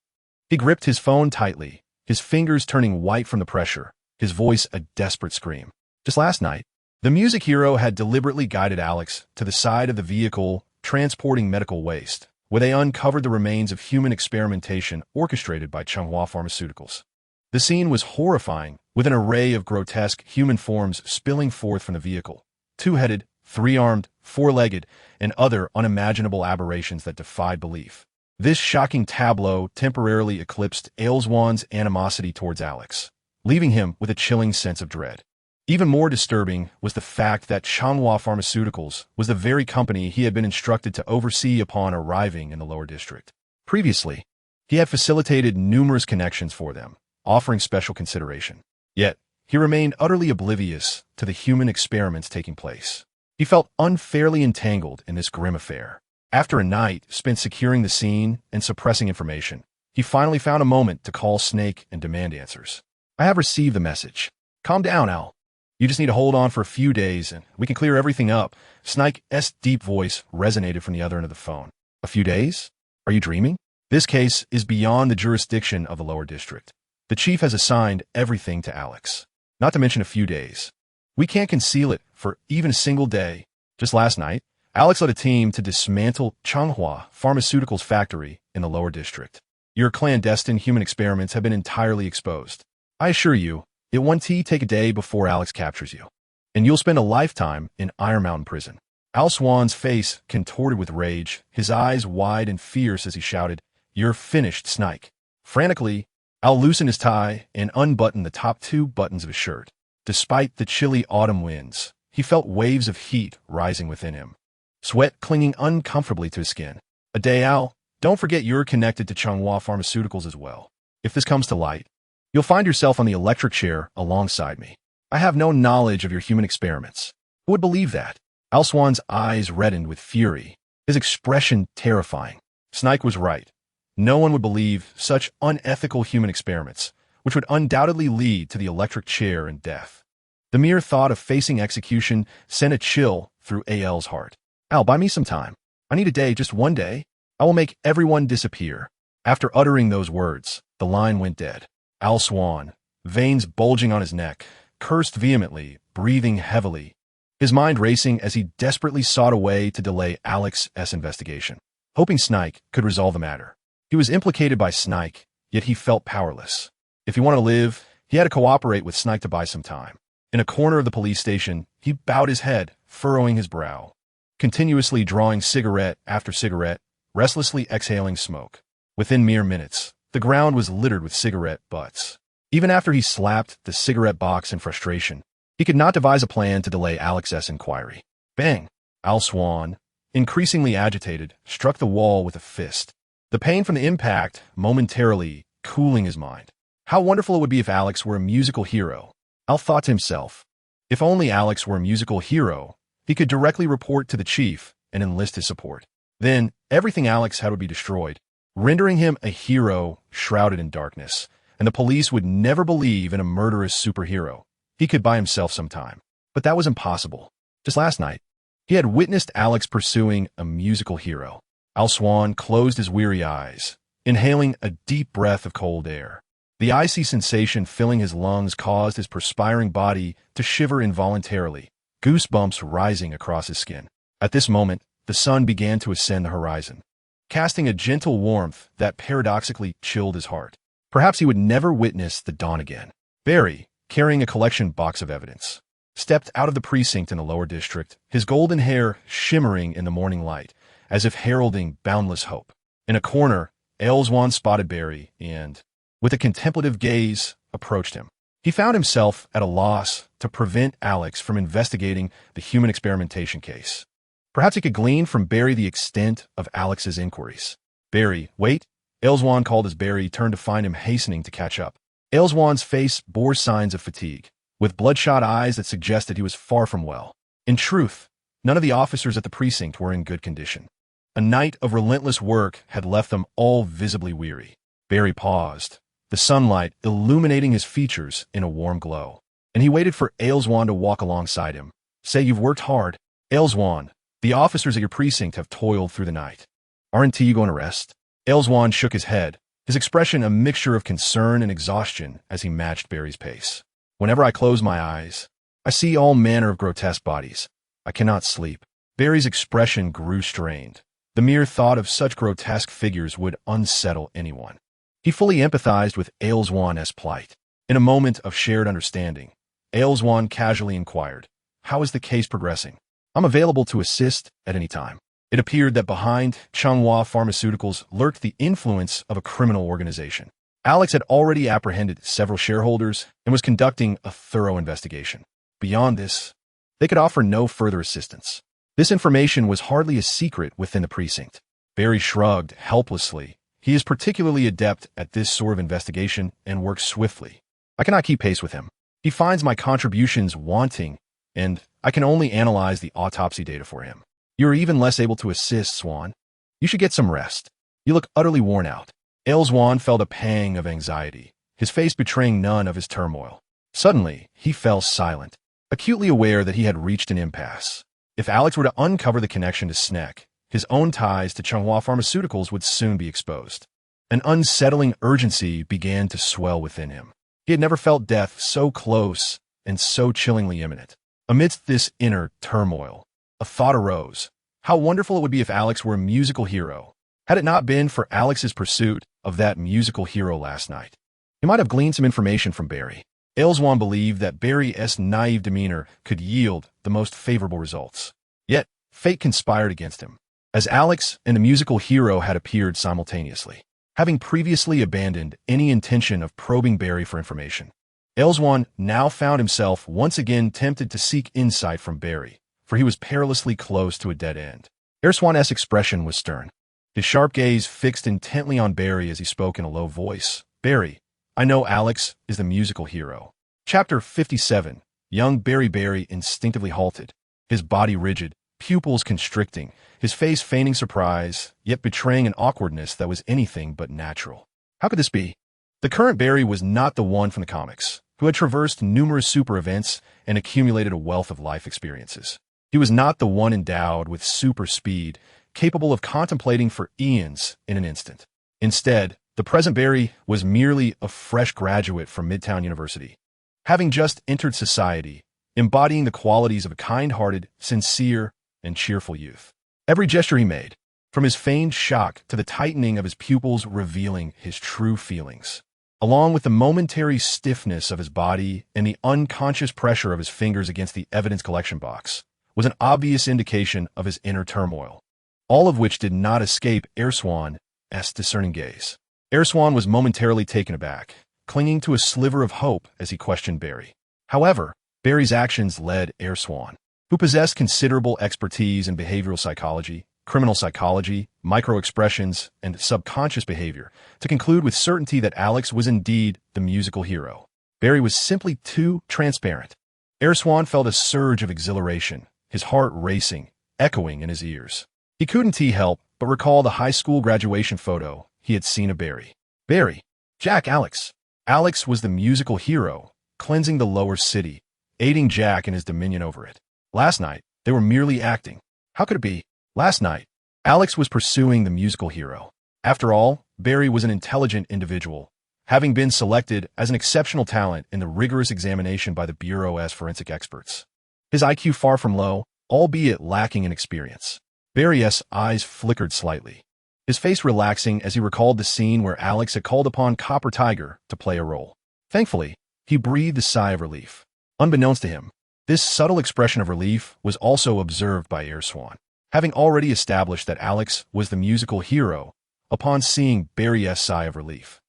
He gripped his phone tightly, his fingers turning white from the pressure, his voice a desperate scream. Just last night, the music hero had deliberately guided Alex to the side of the vehicle transporting medical waste, where they uncovered the remains of human experimentation orchestrated by Changhua Pharmaceuticals. The scene was horrifying, with an array of grotesque human forms spilling forth from the vehicle, two-headed, three-armed, four-legged, and other unimaginable aberrations that defied belief. This shocking tableau temporarily eclipsed Agumon's animosity towards Alex, leaving him with a chilling sense of dread. Even more disturbing was the fact that Changhua Pharmaceuticals was the very company he had been instructed to oversee upon arriving in the lower district. Previously, he had facilitated numerous connections for them, offering special consideration. Yet, he remained utterly oblivious to the human experiments taking place. He felt unfairly entangled in this grim affair. After a night spent securing the scene and suppressing information, he finally found a moment to call Snake and demand answers. I have received the message. Calm down, Al. You just need to hold on for a few days and we can clear everything up. Snake's deep voice resonated from the other end of the phone. A few days? Are you dreaming? This case is beyond the jurisdiction of the lower district. The chief has assigned everything to Alex. Not to mention a few days. We can't conceal it for even a single day. Just last night, Alex led a team to dismantle Changhua Pharmaceuticals factory in the lower district. Your clandestine human experiments have been entirely exposed. I assure you, it won't take a day before Alex captures you, and you'll spend a lifetime in Iron Mountain Prison. Al Swan's face contorted with rage, his eyes wide and fierce as he shouted, You're finished, Snake. Frantically, Al loosened his tie and unbuttoned the top two buttons of his shirt. Despite the chilly autumn winds, he felt waves of heat rising within him, sweat clinging uncomfortably to his skin. A day, Al, don't forget you're connected to Changhua Pharmaceuticals as well. If this comes to light, you'll find yourself on the electric chair alongside me. I have no knowledge of your human experiments. Who would believe that? Al Swan's eyes reddened with fury, his expression terrifying. Snake was right. No one would believe such unethical human experiments, which would undoubtedly lead to the electric chair and death. The mere thought of facing execution sent a chill through Al's heart. Al, buy me some time. I need a day, just one day. I will make everyone disappear. After uttering those words, the line went dead. Al Swan, veins bulging on his neck, cursed vehemently, breathing heavily, his mind racing as he desperately sought a way to delay Alex's investigation, hoping Snake could resolve the matter. He was implicated by Snake, yet he felt powerless. If he wanted to live, he had to cooperate with Snake to buy some time. In a corner of the police station, he bowed his head, furrowing his brow, continuously drawing cigarette after cigarette, restlessly exhaling smoke. Within mere minutes, the ground was littered with cigarette butts. Even after he slapped the cigarette box in frustration, He could not devise a plan to delay Alex's inquiry. Bang! Al Swan, increasingly agitated, struck the wall with a fist. The pain from the impact momentarily cooling his mind. How wonderful it would be if Alex were a musical hero. Al thought to himself. If only Alex were a musical hero, he could directly report to the chief and enlist his support. Then, everything Alex had would be destroyed, rendering him a hero shrouded in darkness, and the police would never believe in a murderous superhero. He could buy himself some time. But that was impossible. Just last night, he had witnessed Alex pursuing a musical hero. Al Swan closed his weary eyes, inhaling a deep breath of cold air. The icy sensation filling his lungs caused his perspiring body to shiver involuntarily, goosebumps rising across his skin. At this moment, the sun began to ascend the horizon, casting a gentle warmth that paradoxically chilled his heart. Perhaps he would never witness the dawn again. Barry, carrying a collection box of evidence, stepped out of the precinct in the lower district, his golden hair shimmering in the morning light, as if heralding boundless hope. In a corner, Elswan spotted Barry and, with a contemplative gaze, approached him. He found himself at a loss to prevent Alex from investigating the human experimentation case. Perhaps he could glean from Barry the extent of Alex's inquiries. Barry, wait! Elswan called as Barry turned to find him hastening to catch up. Elswan's face bore signs of fatigue, with bloodshot eyes that suggested he was far from well. In truth, none of the officers at the precinct were in good condition. A night of relentless work had left them all visibly weary. Barry paused, the sunlight illuminating his features in a warm glow, and he waited for Elswan to walk alongside him. Say you've worked hard. Elswan, the officers at your precinct have toiled through the night. Aren't you going to rest? Elswan shook his head, his expression a mixture of concern and exhaustion as he matched Barry's pace. Whenever I close my eyes, I see all manner of grotesque bodies. I cannot sleep. Barry's expression grew strained. The mere thought of such grotesque figures would unsettle anyone. He fully empathized with Elswan's plight. In a moment of shared understanding, Elswan casually inquired, "How is the case progressing? I'm available to assist at any time." It appeared that behind Changhua Pharmaceuticals lurked the influence of a criminal organization. Alex had already apprehended several shareholders and was conducting a thorough investigation. Beyond this, they could offer no further assistance. This information was hardly a secret within the precinct. Barry shrugged helplessly. He is particularly adept at this sort of investigation and works swiftly. I cannot keep pace with him. He finds my contributions wanting, and I can only analyze the autopsy data for him. You are even less able to assist, Swan. You should get some rest. You look utterly worn out. Elswan felt a pang of anxiety, his face betraying none of his turmoil. Suddenly, he fell silent, acutely aware that he had reached an impasse. If Alex were to uncover the connection to Snek, his own ties to Changhua Pharmaceuticals would soon be exposed. An unsettling urgency began to swell within him. He had never felt death so close and so chillingly imminent. Amidst this inner turmoil, a thought arose. How wonderful it would be if Alex were a musical hero. Had it not been for Alex's pursuit of that musical hero last night, he might have gleaned some information from Barry. Elswan believed that Barry's naive demeanor could yield the most favorable results. Yet, fate conspired against him, as Alex and the musical hero had appeared simultaneously, having previously abandoned any intention of probing Barry for information. Elswan now found himself once again tempted to seek insight from Barry, for he was perilously close to a dead end. Elswan's expression was stern, his sharp gaze fixed intently on Barry as he spoke in a low voice. "Barry, I know Alex is the musical hero." Chapter 57. Young Barry instinctively halted, his body rigid, pupils constricting, his face feigning surprise, yet betraying an awkwardness that was anything but natural. How could this be? The current Barry was not the one from the comics, who had traversed numerous super events and accumulated a wealth of life experiences. He was not the one endowed with super speed, capable of contemplating for eons in an instant. Instead, the present Barry was merely a fresh graduate from Midtown University, having just entered society, embodying the qualities of a kind-hearted, sincere, and cheerful youth. Every gesture he made, from his feigned shock to the tightening of his pupils revealing his true feelings, along with the momentary stiffness of his body and the unconscious pressure of his fingers against the evidence collection box, was an obvious indication of his inner turmoil, all of which did not escape Elswan's discerning gaze. Elswan was momentarily taken aback, clinging to a sliver of hope as he questioned Barry. However, Barry's actions led Swan, who possessed considerable expertise in behavioral psychology, criminal psychology, microexpressions, and subconscious behavior, to conclude with certainty that Alex was indeed the musical hero. Barry was simply too transparent. Swan felt a surge of exhilaration, his heart racing, echoing in his ears. He couldn't help but recall the high school graduation photo he had seen of Barry. Barry, Jack, Alex. Alex was the musical hero, cleansing the lower city, aiding Jack in his dominion over it. Last night, they were merely acting. How could it be? Last night, Alex was pursuing the musical hero. After all, Barry was an intelligent individual, having been selected as an exceptional talent in the rigorous examination by the Bureau's forensic experts. His IQ far from low, albeit lacking in experience. Barry's eyes flickered slightly, his face relaxing as he recalled the scene where Alex had called upon Copper Tiger to play a role. Thankfully, he breathed a sigh of relief. Unbeknownst to him, this subtle expression of relief was also observed by Swan. Having already established that Alex was the musical hero, upon seeing Barry's sigh of relief,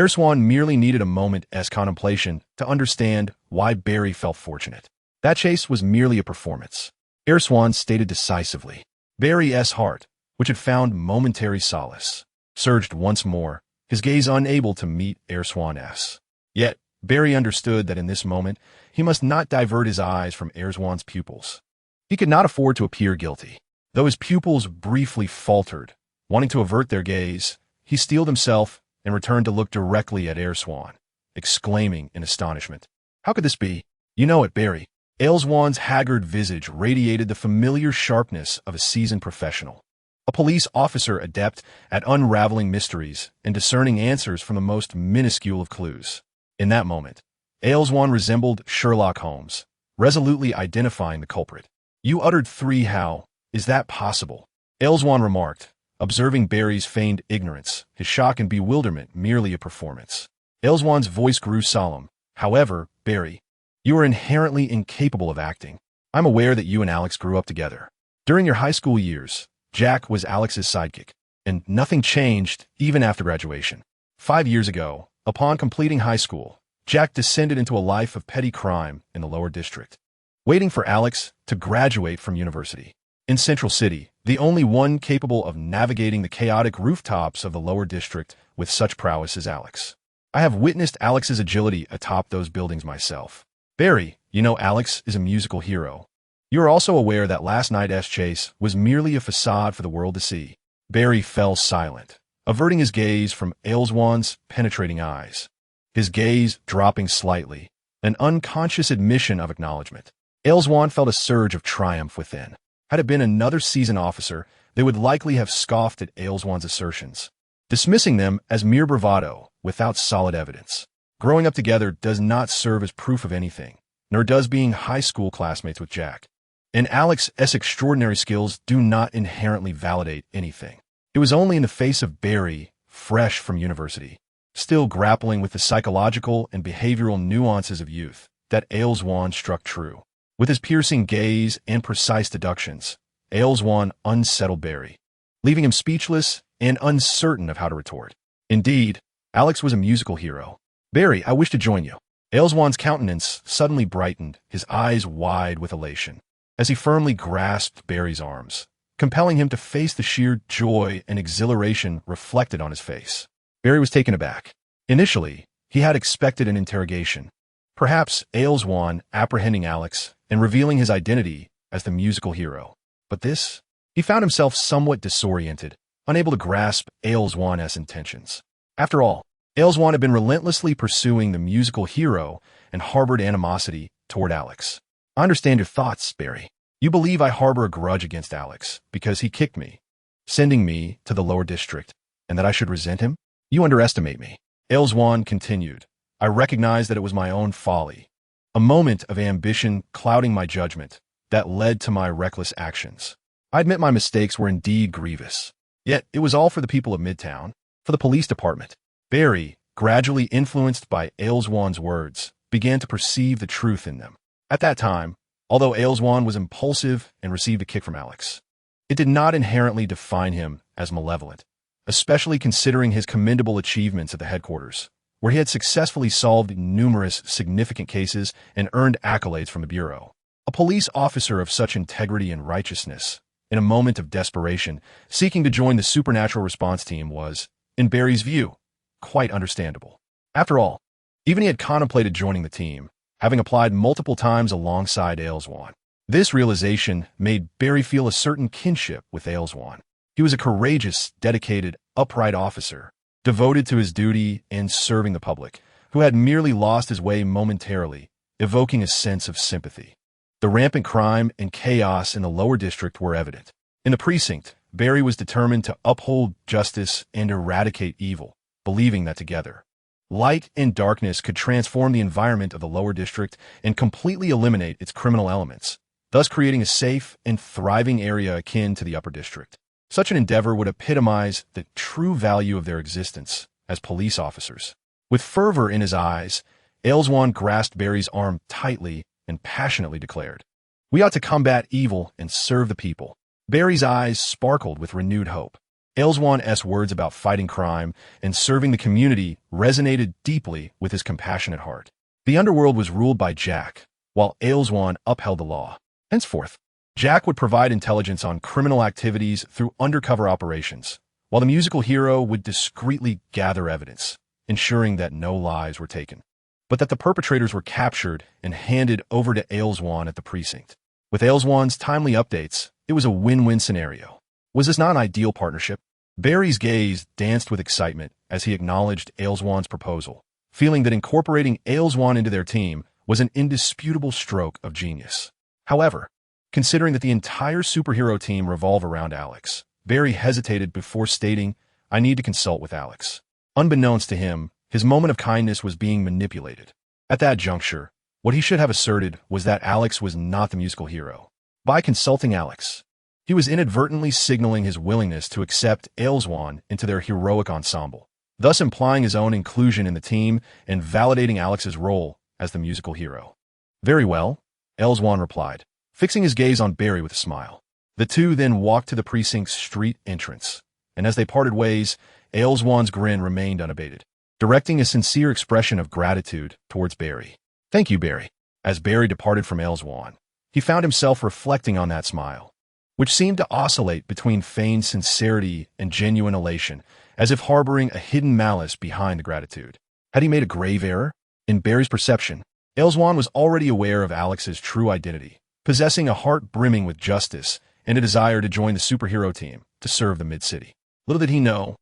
Swan merely needed a moment's contemplation to understand why Barry felt fortunate. That chase was merely a performance. Swan stated decisively. Barry's heart, which had found momentary solace, surged once more, his gaze unable to meet Swan's. Yet, Barry understood that in this moment, he must not divert his eyes from Swan's pupils. He could not afford to appear guilty. Though his pupils briefly faltered, wanting to avert their gaze, he steeled himself and returned to look directly at Swan, exclaiming in astonishment, "How could this be? You know it, Barry." Swan's haggard visage radiated the familiar sharpness of a seasoned professional, a police officer adept at unraveling mysteries and discerning answers from the most minuscule of clues. In that moment, Swan resembled Sherlock Holmes, resolutely identifying the culprit. "You uttered 3 how? Is that possible?" Swan remarked, observing Barry's feigned ignorance, his shock and bewilderment merely a performance. Swan's voice grew solemn. "However, Barry, you are inherently incapable of acting. I'm aware that you and Alex grew up together. During your high school years, Jack was Alex's sidekick, and nothing changed even after graduation. 5 years ago, upon completing high school, Jack descended into a life of petty crime in the lower district, waiting for Alex to graduate from university. In Central City, the only one capable of navigating the chaotic rooftops of the lower district with such prowess as Alex. I have witnessed Alex's agility atop those buildings myself. Barry, you know Alex is a musical hero. You are also aware that last night's chase was merely a facade for the world to see." Barry fell silent, averting his gaze from Swan's penetrating eyes, his gaze dropping slightly, an unconscious admission of acknowledgement. Swan felt a surge of triumph within. Had it been another seasoned officer, they would likely have scoffed at Swan's assertions, dismissing them as mere bravado without solid evidence. Growing up together does not serve as proof of anything, nor does being high school classmates with Jack. And Alex's extraordinary skills do not inherently validate anything. It was only in the face of Barry, fresh from university, still grappling with the psychological and behavioral nuances of youth, that Swan struck true. With his piercing gaze and precise deductions, Swan unsettled Barry, leaving him speechless and uncertain of how to retort. Indeed, Alex was a musical hero. "Barry, I wish to join you." Swan's countenance suddenly brightened, his eyes wide with elation, as he firmly grasped Barry's arms, compelling him to face the sheer joy and exhilaration reflected on his face. Barry was taken aback. Initially, he had expected an interrogation, perhaps Swan apprehending Alex and revealing his identity as the musical hero. But this, he found himself somewhat disoriented, unable to grasp Swan's intentions. After all, Swan had been relentlessly pursuing the musical hero and harbored animosity toward Alex. "I understand your thoughts, Barry. You believe I harbor a grudge against Alex because he kicked me, sending me to the lower district, and that I should resent him? You underestimate me." Swan continued. "I recognize that it was my own folly, a moment of ambition clouding my judgment, that led to my reckless actions. I admit my mistakes were indeed grievous. Yet it was all for the people of Midtown, for the police department." Barry, gradually influenced by Swan's words, began to perceive the truth in them. At that time, although Swan was impulsive and received a kick from Alex, it did not inherently define him as malevolent, especially considering his commendable achievements at the headquarters, where he had successfully solved numerous significant cases and earned accolades from the Bureau. A police officer of such integrity and righteousness, in a moment of desperation, seeking to join the supernatural response team was, in Barry's view, quite understandable. After all, even he had contemplated joining the team, having applied multiple times alongside Ailswan. This realization made Barry feel a certain kinship with Ailswan. He was a courageous, dedicated, upright officer, devoted to his duty and serving the public, who had merely lost his way momentarily, evoking a sense of sympathy. The rampant crime and chaos in the lower district were evident. In the precinct, Barry was determined to uphold justice and eradicate evil, believing that together, light and darkness could transform the environment of the lower district and completely eliminate its criminal elements, thus creating a safe and thriving area akin to the upper district. Such an endeavor would epitomize the true value of their existence as police officers. With fervor in his eyes, Ailswan grasped Barry's arm tightly and passionately declared, "We ought to combat evil and serve the people." Barry's eyes sparkled with renewed hope. Ailswan's words about fighting crime and serving the community resonated deeply with his compassionate heart. The underworld was ruled by Jack, while Ailswan upheld the law. Henceforth, Jack would provide intelligence on criminal activities through undercover operations, while the musical hero would discreetly gather evidence, ensuring that no lives were taken, but that the perpetrators were captured and handed over to Ailswan at the precinct. With Ailswan's timely updates, it was a win-win scenario. Was this not an ideal partnership? Barry's gaze danced with excitement as he acknowledged Ailswan's proposal, feeling that incorporating Ailswan into their team was an indisputable stroke of genius. However, considering that the entire superhero team revolved around Alex, Barry hesitated before stating, "I need to consult with Alex." Unbeknownst to him, his moment of kindness was being manipulated. At that juncture, what he should have asserted was that Alex was not the musical hero. By consulting Alex, he was inadvertently signaling his willingness to accept Ailswan into their heroic ensemble, thus implying his own inclusion in the team and validating Alex's role as the musical hero. "Very well," Ailswan replied, fixing his gaze on Barry with a smile. The two then walked to the precinct's street entrance, and as they parted ways, Ailswan's grin remained unabated, directing a sincere expression of gratitude towards Barry. "Thank you, Barry." As Barry departed from Ailswan, he found himself reflecting on that smile, which seemed to oscillate between feigned sincerity and genuine elation, as if harboring a hidden malice behind the gratitude. Had he made a grave error? In Barry's perception, Ailswan was already aware of Alex's true identity, possessing a heart brimming with justice and a desire to join the superhero team to serve the Mid-City. Little did he know,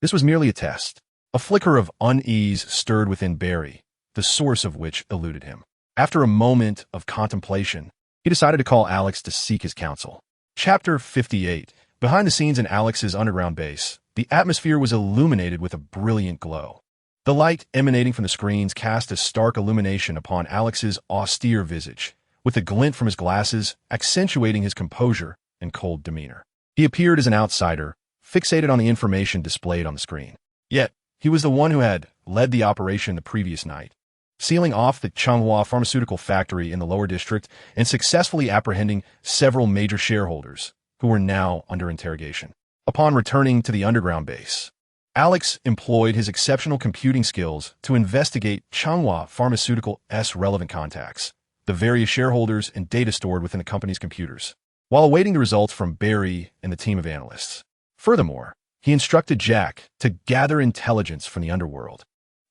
this was merely a test. A flicker of unease stirred within Barry, the source of which eluded him. After a moment of contemplation, he decided to call Alex to seek his counsel. Chapter 58. Behind the scenes in Alex's underground base, the atmosphere was illuminated with a brilliant glow. The light emanating from the screens cast a stark illumination upon Alex's austere visage, with a glint from his glasses accentuating his composure and cold demeanor. He appeared as an outsider, fixated on the information displayed on the screen. Yet, he was the one who had led the operation the previous night, sealing off the Changhua pharmaceutical factory in the lower district and successfully apprehending several major shareholders, who were now under interrogation. Upon returning to the underground base, Alex employed his exceptional computing skills to investigate Changhua Pharmaceutical's relevant contacts, the various shareholders and data stored within the company's computers, while awaiting the results from Barry and the team of analysts. Furthermore, he instructed Jack to gather intelligence from the underworld,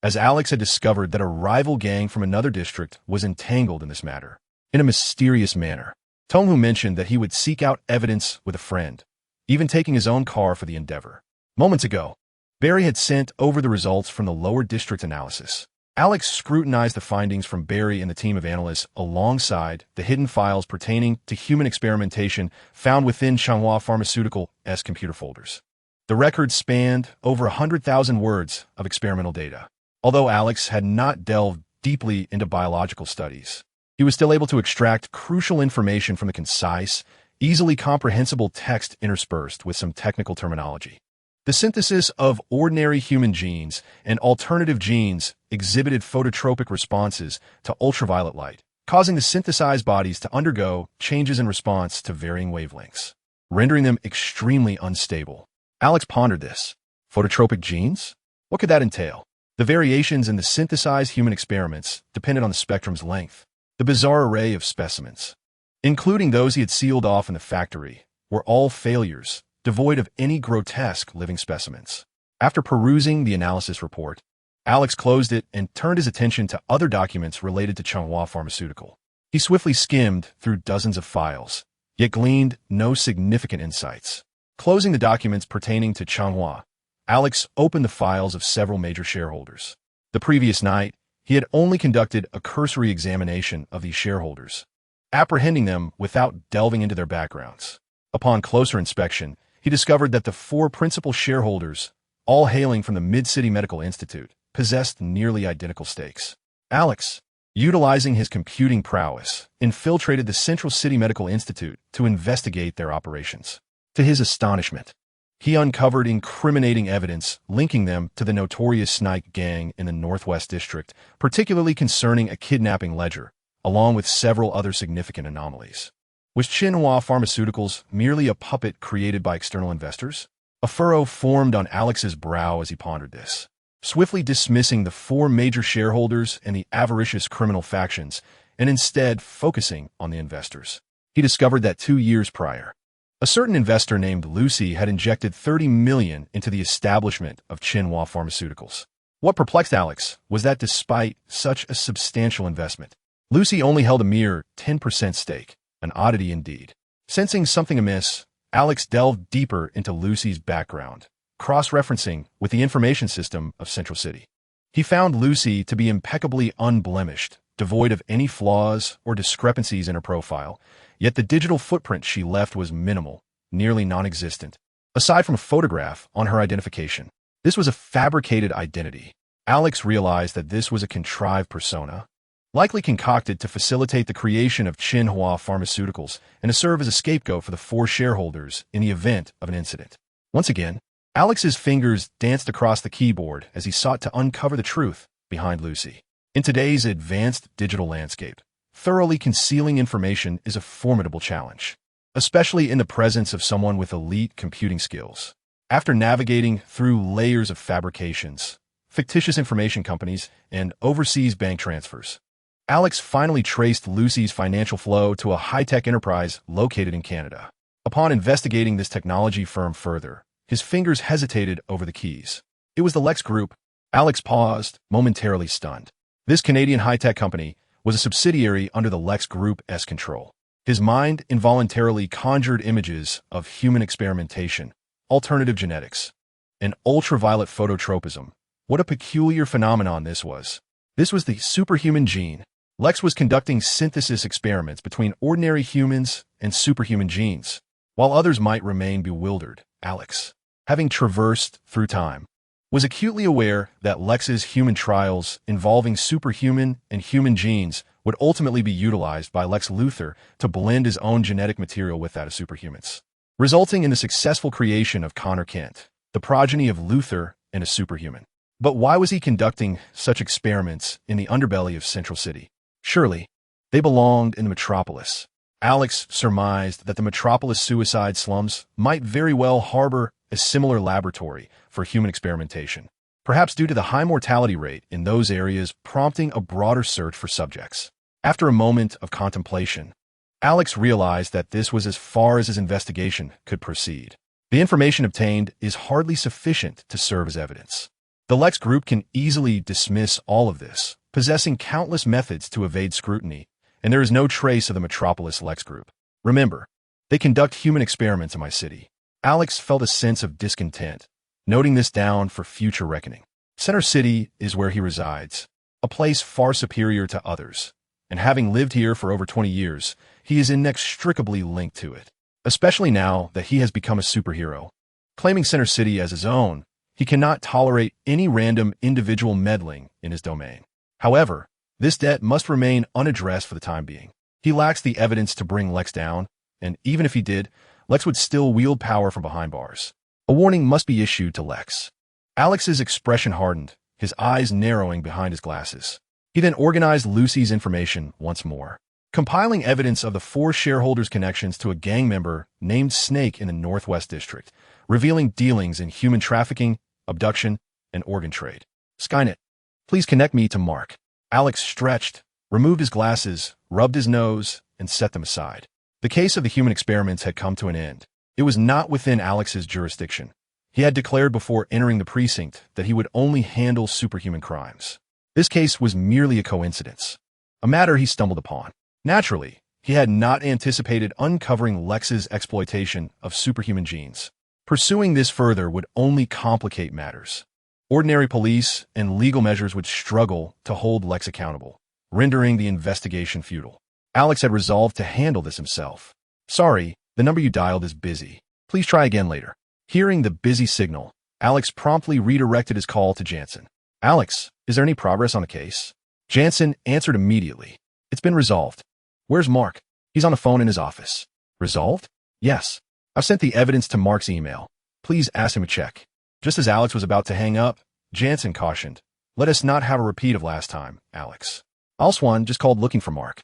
as Alex had discovered that a rival gang from another district was entangled in this matter. In a mysterious manner, Tonghu mentioned that he would seek out evidence with a friend, even taking his own car for the endeavor. Moments ago, Barry had sent over the results from the lower district analysis. Alex scrutinized the findings from Barry and the team of analysts alongside the hidden files pertaining to human experimentation found within Changhua Pharmaceutical's computer folders. The records spanned over 100,000 words of experimental data. Although Alex had not delved deeply into biological studies, he was still able to extract crucial information from the concise, easily comprehensible text interspersed with some technical terminology. The synthesis of ordinary human genes and alternative genes exhibited phototropic responses to ultraviolet light, causing the synthesized bodies to undergo changes in response to varying wavelengths, rendering them extremely unstable. Alex pondered this. Phototropic genes? What could that entail? The variations in the synthesized human experiments depended on the spectrum's length. The bizarre array of specimens, including those he had sealed off in the factory, were all failures, devoid of any grotesque living specimens. After perusing the analysis report, Alex closed it and turned his attention to other documents related to Changhua Pharmaceutical. He swiftly skimmed through dozens of files, yet gleaned no significant insights. Closing the documents pertaining to Changhua, Alex opened the files of several major shareholders. The previous night, he had only conducted a cursory examination of these shareholders, apprehending them without delving into their backgrounds. Upon closer inspection, he discovered that the four principal shareholders, all hailing from the Mid-City Medical Institute, possessed nearly identical stakes. Alex, utilizing his computing prowess, infiltrated the Central City Medical Institute to investigate their operations. To his astonishment, he uncovered incriminating evidence linking them to the notorious Snake gang in the Northwest District, particularly concerning a kidnapping ledger, along with several other significant anomalies. Was Changhua Pharmaceuticals merely a puppet created by external investors? A furrow formed on Alex's brow as he pondered this. Swiftly dismissing the four major shareholders and the avaricious criminal factions, and instead focusing on the investors, he discovered that 2 years prior, a certain investor named Lucy had injected $30 million into the establishment of Changhua Pharmaceuticals. What perplexed Alex was that despite such a substantial investment, Lucy only held a mere 10% stake, an oddity indeed. Sensing something amiss, Alex delved deeper into Lucy's background, cross-referencing with the information system of Central City. He found Lucy to be impeccably unblemished, devoid of any flaws or discrepancies in her profile, yet the digital footprint she left was minimal, nearly non-existent. Aside from a photograph on her identification, this was a fabricated identity. Alex realized that this was a contrived persona, likely concocted to facilitate the creation of Changhua Pharmaceuticals and to serve as a scapegoat for the four shareholders in the event of an incident. Once again, Alex's fingers danced across the keyboard as he sought to uncover the truth behind Lucy. In today's advanced digital landscape, thoroughly concealing information is a formidable challenge, especially in the presence of someone with elite computing skills. After navigating through layers of fabrications, fictitious information companies, and overseas bank transfers, Alex finally traced Lucy's financial flow to a high-tech enterprise located in Canada. Upon investigating this technology firm further, his fingers hesitated over the keys. It was the Lex Group. Alex paused, momentarily stunned. This Canadian high-tech company was a subsidiary under the Lex Group's control. His mind involuntarily conjured images of human experimentation, alternative genetics, and ultraviolet phototropism. What a peculiar phenomenon this was. This was the superhuman gene. Lex was conducting synthesis experiments between ordinary humans and superhuman genes. While others might remain bewildered, Alex, having traversed through time, was acutely aware that Lex's human trials involving superhuman and human genes would ultimately be utilized by Lex Luthor to blend his own genetic material with that of superhumans, resulting in the successful creation of Connor Kent, the progeny of Luthor and a superhuman. But why was he conducting such experiments in the underbelly of Central City? Surely, they belonged in the metropolis. Alex surmised that the metropolis suicide slums might very well harbor a similar laboratory for human experimentation, perhaps due to the high mortality rate in those areas prompting a broader search for subjects. After a moment of contemplation, Alex realized that this was as far as his investigation could proceed. The information obtained is hardly sufficient to serve as evidence. The Lex Group can easily dismiss all of this, possessing countless methods to evade scrutiny, and there is no trace of the Metropolis Lex Group. Remember, they conduct human experiments in my city. Alex felt a sense of discontent, noting this down for future reckoning. Center City is where he resides, a place far superior to others, and having lived here for over 20 years, he is inextricably linked to it, especially now that he has become a superhero. Claiming Center City as his own, he cannot tolerate any random individual meddling in his domain. However, this debt must remain unaddressed for the time being. He lacks the evidence to bring Lex down, and even if he did, Lex would still wield power from behind bars. A warning must be issued to Lex. Alex's expression hardened, his eyes narrowing behind his glasses. He then organized Lucy's information once more, compiling evidence of the four shareholders' connections to a gang member named Snake in the Northwest District, revealing dealings in human trafficking, abduction, and organ trade. Skynet, Please connect me to Mark. Alex stretched, removed his glasses, rubbed his nose, and set them aside. The case of the human experiments had come to an end. It was not within Alex's jurisdiction. He had declared before entering the precinct that he would only handle superhuman crimes. This case was merely a coincidence, a matter he stumbled upon. Naturally, he had not anticipated uncovering Lex's exploitation of superhuman genes. Pursuing this further would only complicate matters. Ordinary police and legal measures would struggle to hold Lex accountable, rendering the investigation futile. Alex had resolved to handle this himself. Sorry, the number you dialed is busy. Please try again later. Hearing the busy signal, Alex promptly redirected his call to Jansen. Alex, is there any progress on the case? Jansen answered immediately. It's been resolved. Where's Mark? He's on the phone in his office. Resolved? Yes. I've sent the evidence to Mark's email. Please ask him to check. Just as Alex was about to hang up, Jansen cautioned, let us not have a repeat of last time, Alex. Alswan just called looking for Mark.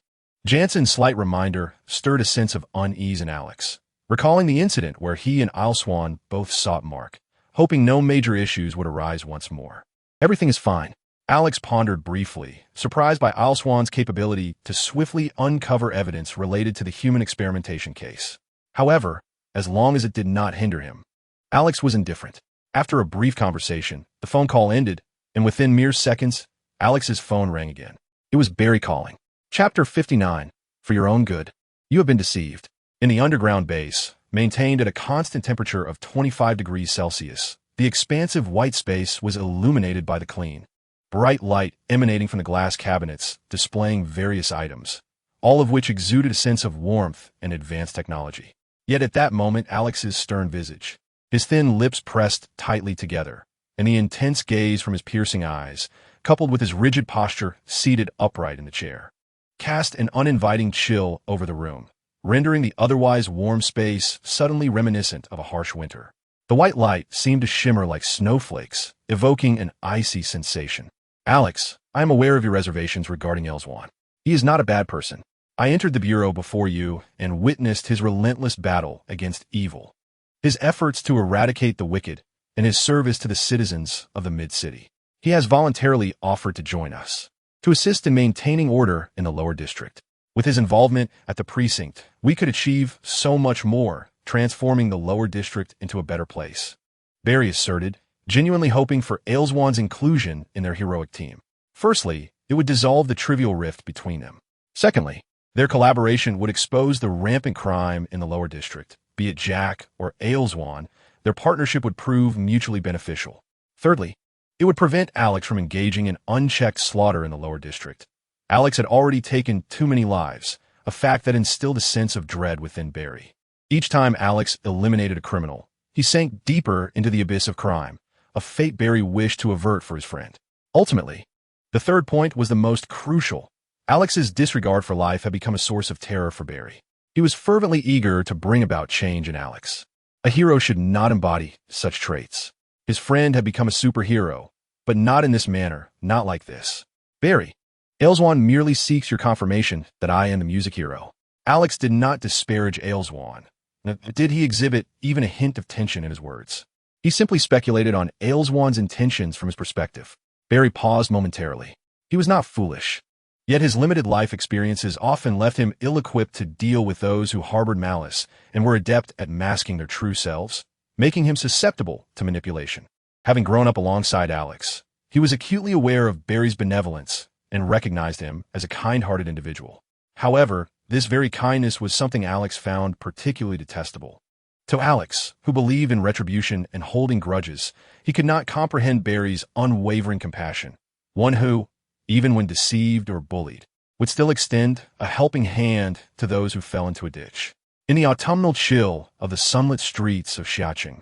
Jansen's slight reminder stirred a sense of unease in Alex, recalling the incident where he and Alswan both sought Mark, hoping no major issues would arise once more. Everything is fine. Alex pondered briefly, surprised by Alswan's capability to swiftly uncover evidence related to the human experimentation case. However, as long as it did not hinder him, Alex was indifferent. After a brief conversation, the phone call ended, and within mere seconds, Alex's phone rang again. It was Barry calling. Chapter 59. For your own good. You have been deceived. In the underground base, maintained at a constant temperature of 25 degrees Celsius, the expansive white space was illuminated by the clean, bright light emanating from the glass cabinets, displaying various items, all of which exuded a sense of warmth and advanced technology. Yet at that moment, Alex's stern visage, his thin lips pressed tightly together, and the intense gaze from his piercing eyes, coupled with his rigid posture seated upright in the chair, cast an uninviting chill over the room, rendering the otherwise warm space suddenly reminiscent of a harsh winter. The white light seemed to shimmer like snowflakes, evoking an icy sensation. Alex, I am aware of your reservations regarding Alswan. He is not a bad person. I entered the Bureau before you and witnessed his relentless battle against evil, his efforts to eradicate the wicked, and his service to the citizens of the Mid-City. He has voluntarily offered to join us, to assist in maintaining order in the lower district. With his involvement at the precinct, we could achieve so much more, transforming the lower district into a better place. Barry asserted, genuinely hoping for Alswan's inclusion in their heroic team. Firstly, it would dissolve the trivial rift between them. Secondly, their collaboration would expose the rampant crime in the lower district. Be it Jack or Alswan, their partnership would prove mutually beneficial. Thirdly, it would prevent Alex from engaging in unchecked slaughter in the lower district. Alex had already taken too many lives, a fact that instilled a sense of dread within Barry. Each time Alex eliminated a criminal, he sank deeper into the abyss of crime, a fate Barry wished to avert for his friend. Ultimately, the third point was the most crucial. Alex's disregard for life had become a source of terror for Barry. He was fervently eager to bring about change in Alex. A hero should not embody such traits. His friend had become a superhero, but not in this manner, not like this. Barry, Alswan merely seeks your confirmation that I am the music hero. Alex did not disparage Alswan. Did he exhibit even a hint of tension in his words? He simply speculated on Alswan's intentions from his perspective. Barry paused momentarily. He was not foolish. Yet his limited life experiences often left him ill-equipped to deal with those who harbored malice and were adept at masking their true selves, making him susceptible to manipulation. Having grown up alongside Alex, he was acutely aware of Barry's benevolence and recognized him as a kind-hearted individual. However, this very kindness was something Alex found particularly detestable. To Alex, who believed in retribution and holding grudges, he could not comprehend Barry's unwavering compassion, one who, even when deceived or bullied, would still extend a helping hand to those who fell into a ditch. In the autumnal chill of the sunlit streets of Xiaoqing,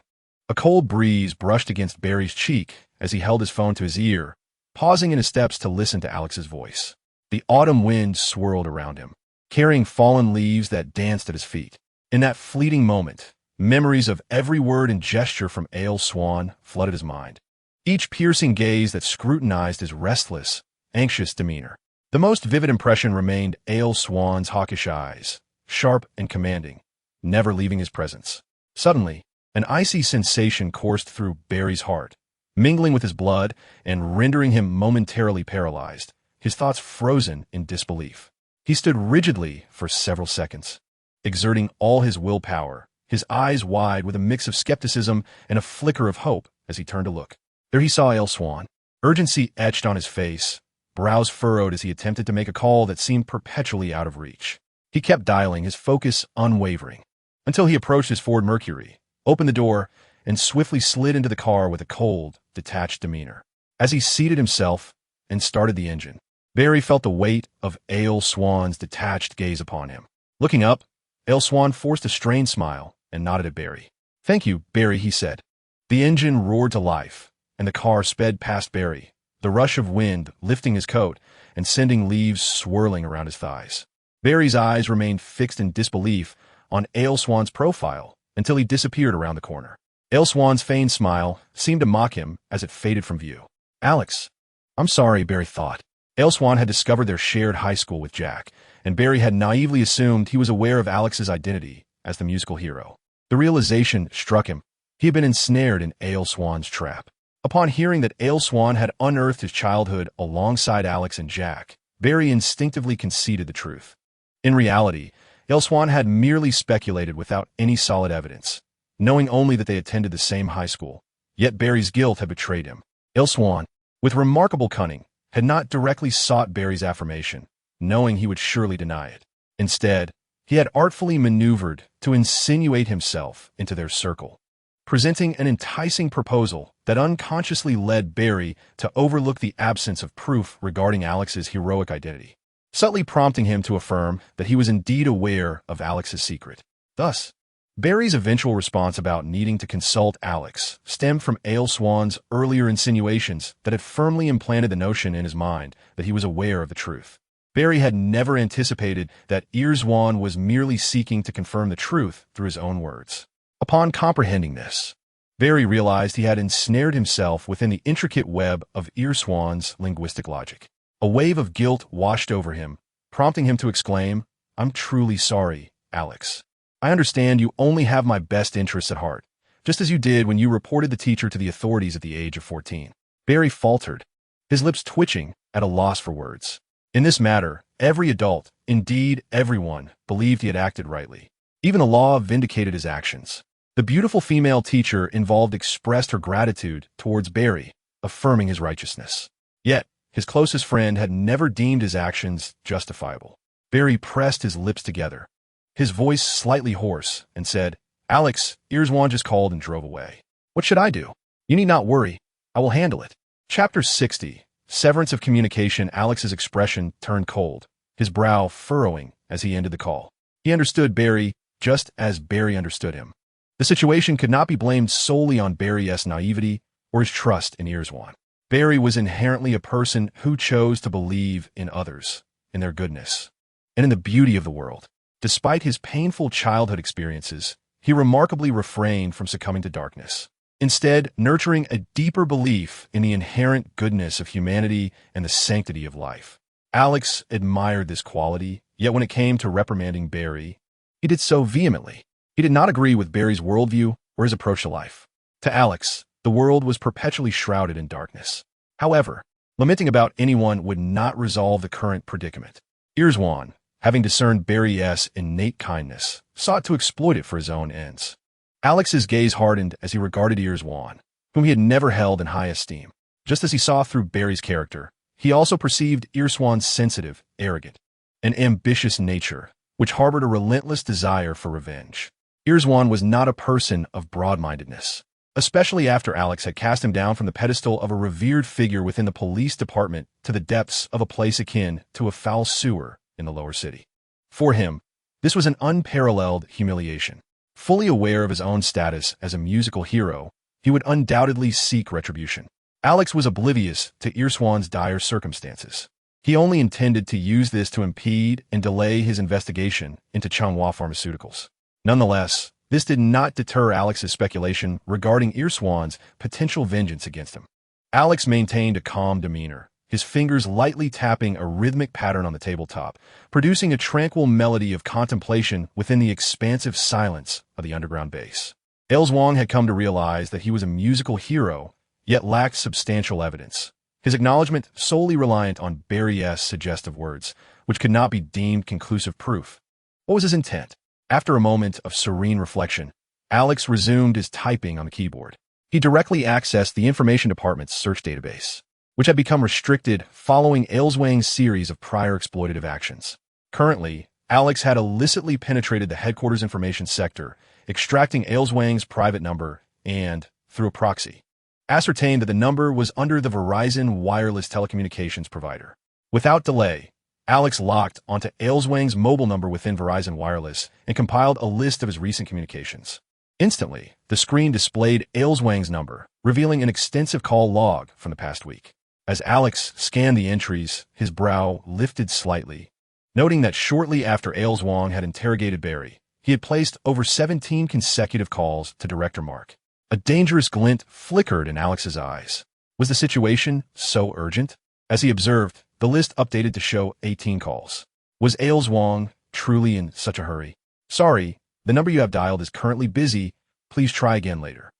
a cold breeze brushed against Barry's cheek as he held his phone to his ear, pausing in his steps to listen to Alex's voice. The autumn wind swirled around him, carrying fallen leaves that danced at his feet. In that fleeting moment, memories of every word and gesture from Alswan flooded his mind, each piercing gaze that scrutinized his restless, anxious demeanor. The most vivid impression remained Alswan's hawkish eyes, sharp and commanding, never leaving his presence. Suddenly, an icy sensation coursed through Barry's heart, mingling with his blood and rendering him momentarily paralyzed, his thoughts frozen in disbelief. He stood rigidly for several seconds, exerting all his willpower, his eyes wide with a mix of skepticism and a flicker of hope as he turned to look. There he saw Elswan, urgency etched on his face, brows furrowed as he attempted to make a call that seemed perpetually out of reach. He kept dialing, his focus unwavering, until he approached his Ford Mercury, opened the door, and swiftly slid into the car with a cold, detached demeanor. As he seated himself and started the engine, Barry felt the weight of Elswan's detached gaze upon him. Looking up, Elswan forced a strained smile and nodded at Barry. "Thank you, Barry," he said. The engine roared to life, and the car sped past Barry, the rush of wind lifting his coat and sending leaves swirling around his thighs. Barry's eyes remained fixed in disbelief on Elswan's profile until he disappeared around the corner. Elswan's feigned smile seemed to mock him as it faded from view. "Alex, I'm sorry," Barry thought. Elswan had discovered their shared high school with Jack, and Barry had naively assumed he was aware of Alex's identity as the musical hero. The realization struck him. He had been ensnared in Elswan's trap. Upon hearing that Elswan had unearthed his childhood alongside Alex and Jack, Barry instinctively conceded the truth. In reality, Elswan had merely speculated without any solid evidence, knowing only that they attended the same high school. Yet Barry's guilt had betrayed him. Elswan, with remarkable cunning, had not directly sought Barry's affirmation, knowing he would surely deny it. Instead, he had artfully maneuvered to insinuate himself into their circle, presenting an enticing proposal that unconsciously led Barry to overlook the absence of proof regarding Alex's heroic identity, subtly prompting him to affirm that he was indeed aware of Alex's secret. Thus, Barry's eventual response about needing to consult Alex stemmed from Elswan's earlier insinuations that had firmly implanted the notion in his mind that he was aware of the truth. Barry had never anticipated that Elswan was merely seeking to confirm the truth through his own words. Upon comprehending this, Barry realized he had ensnared himself within the intricate web of Elswan's linguistic logic. A wave of guilt washed over him, prompting him to exclaim, "I'm truly sorry, Alex. I understand you only have my best interests at heart, just as you did when you reported the teacher to the authorities at the age of 14. Barry faltered, his lips twitching at a loss for words. In this matter, every adult, indeed everyone, believed he had acted rightly. Even the law vindicated his actions. The beautiful female teacher involved expressed her gratitude towards Barry, affirming his righteousness. Yet, his closest friend had never deemed his actions justifiable. Barry pressed his lips together, his voice slightly hoarse, and said, "Alex, Elswan just called and drove away. What should I do? You need not worry. I will handle it." Chapter 60. Severance of communication. Alex's expression turned cold, his brow furrowing as he ended the call. He understood Barry just as Barry understood him. The situation could not be blamed solely on Barry's naivety or his trust in Elswan. Barry was inherently a person who chose to believe in others, in their goodness, and in the beauty of the world. Despite his painful childhood experiences, he remarkably refrained from succumbing to darkness, instead nurturing a deeper belief in the inherent goodness of humanity and the sanctity of life. Alex admired this quality, yet when it came to reprimanding Barry, he did so vehemently. He did not agree with Barry's worldview or his approach to life. To Alex, the world was perpetually shrouded in darkness. However, lamenting about anyone would not resolve the current predicament. Elswan, having discerned Barry's innate kindness, sought to exploit it for his own ends. Alex's gaze hardened as he regarded Elswan, whom he had never held in high esteem. Just as he saw through Barry's character, he also perceived Elswan's sensitive, arrogant, and ambitious nature, which harbored a relentless desire for revenge. Elswan was not a person of broad-mindedness, especially after Alex had cast him down from the pedestal of a revered figure within the police department to the depths of a place akin to a foul sewer in the lower city. For him, this was an unparalleled humiliation. Fully aware of his own status as a musical hero, he would undoubtedly seek retribution. Alex was oblivious to Elswan's dire circumstances. He only intended to use this to impede and delay his investigation into Changhua Pharmaceuticals. Nonetheless, this did not deter Alex's speculation regarding Elswan's potential vengeance against him. Alex maintained a calm demeanor, his fingers lightly tapping a rhythmic pattern on the tabletop, producing a tranquil melody of contemplation within the expansive silence of the underground base. Elswan had come to realize that he was a musical hero, yet lacked substantial evidence. His acknowledgement solely reliant on Barry's suggestive words, which could not be deemed conclusive proof. What was his intent? After a moment of serene reflection, Alex resumed his typing on the keyboard. He directly accessed the Information Department's search database, which had become restricted following Ailswang's series of prior exploitative actions. Currently, Alex had illicitly penetrated the headquarters information sector, extracting Ailswang's private number and, through a proxy, ascertained that the number was under the Verizon wireless telecommunications provider. Without delay, Alex locked onto Ailswang's mobile number within Verizon Wireless and compiled a list of his recent communications. Instantly, the screen displayed Ailswang's number, revealing an extensive call log from the past week. As Alex scanned the entries, his brow lifted slightly, noting that shortly after Ailswang had interrogated Barry, he had placed over 17 consecutive calls to Director Mark. A dangerous glint flickered in Alex's eyes. Was the situation so urgent? As he observed, the list updated to show 18 calls. Was Ailswang truly in such a hurry? Sorry, the number you have dialed is currently busy. Please try again later.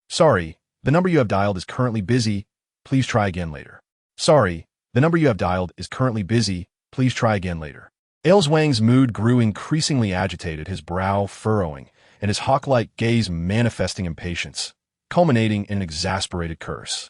Sorry, the number you have dialed is currently busy. Please try again later. Sorry, the number you have dialed is currently busy. Please try again later. Ailswang's mood grew increasingly agitated, his brow furrowing, and his hawk-like gaze manifesting impatience, culminating in an exasperated curse.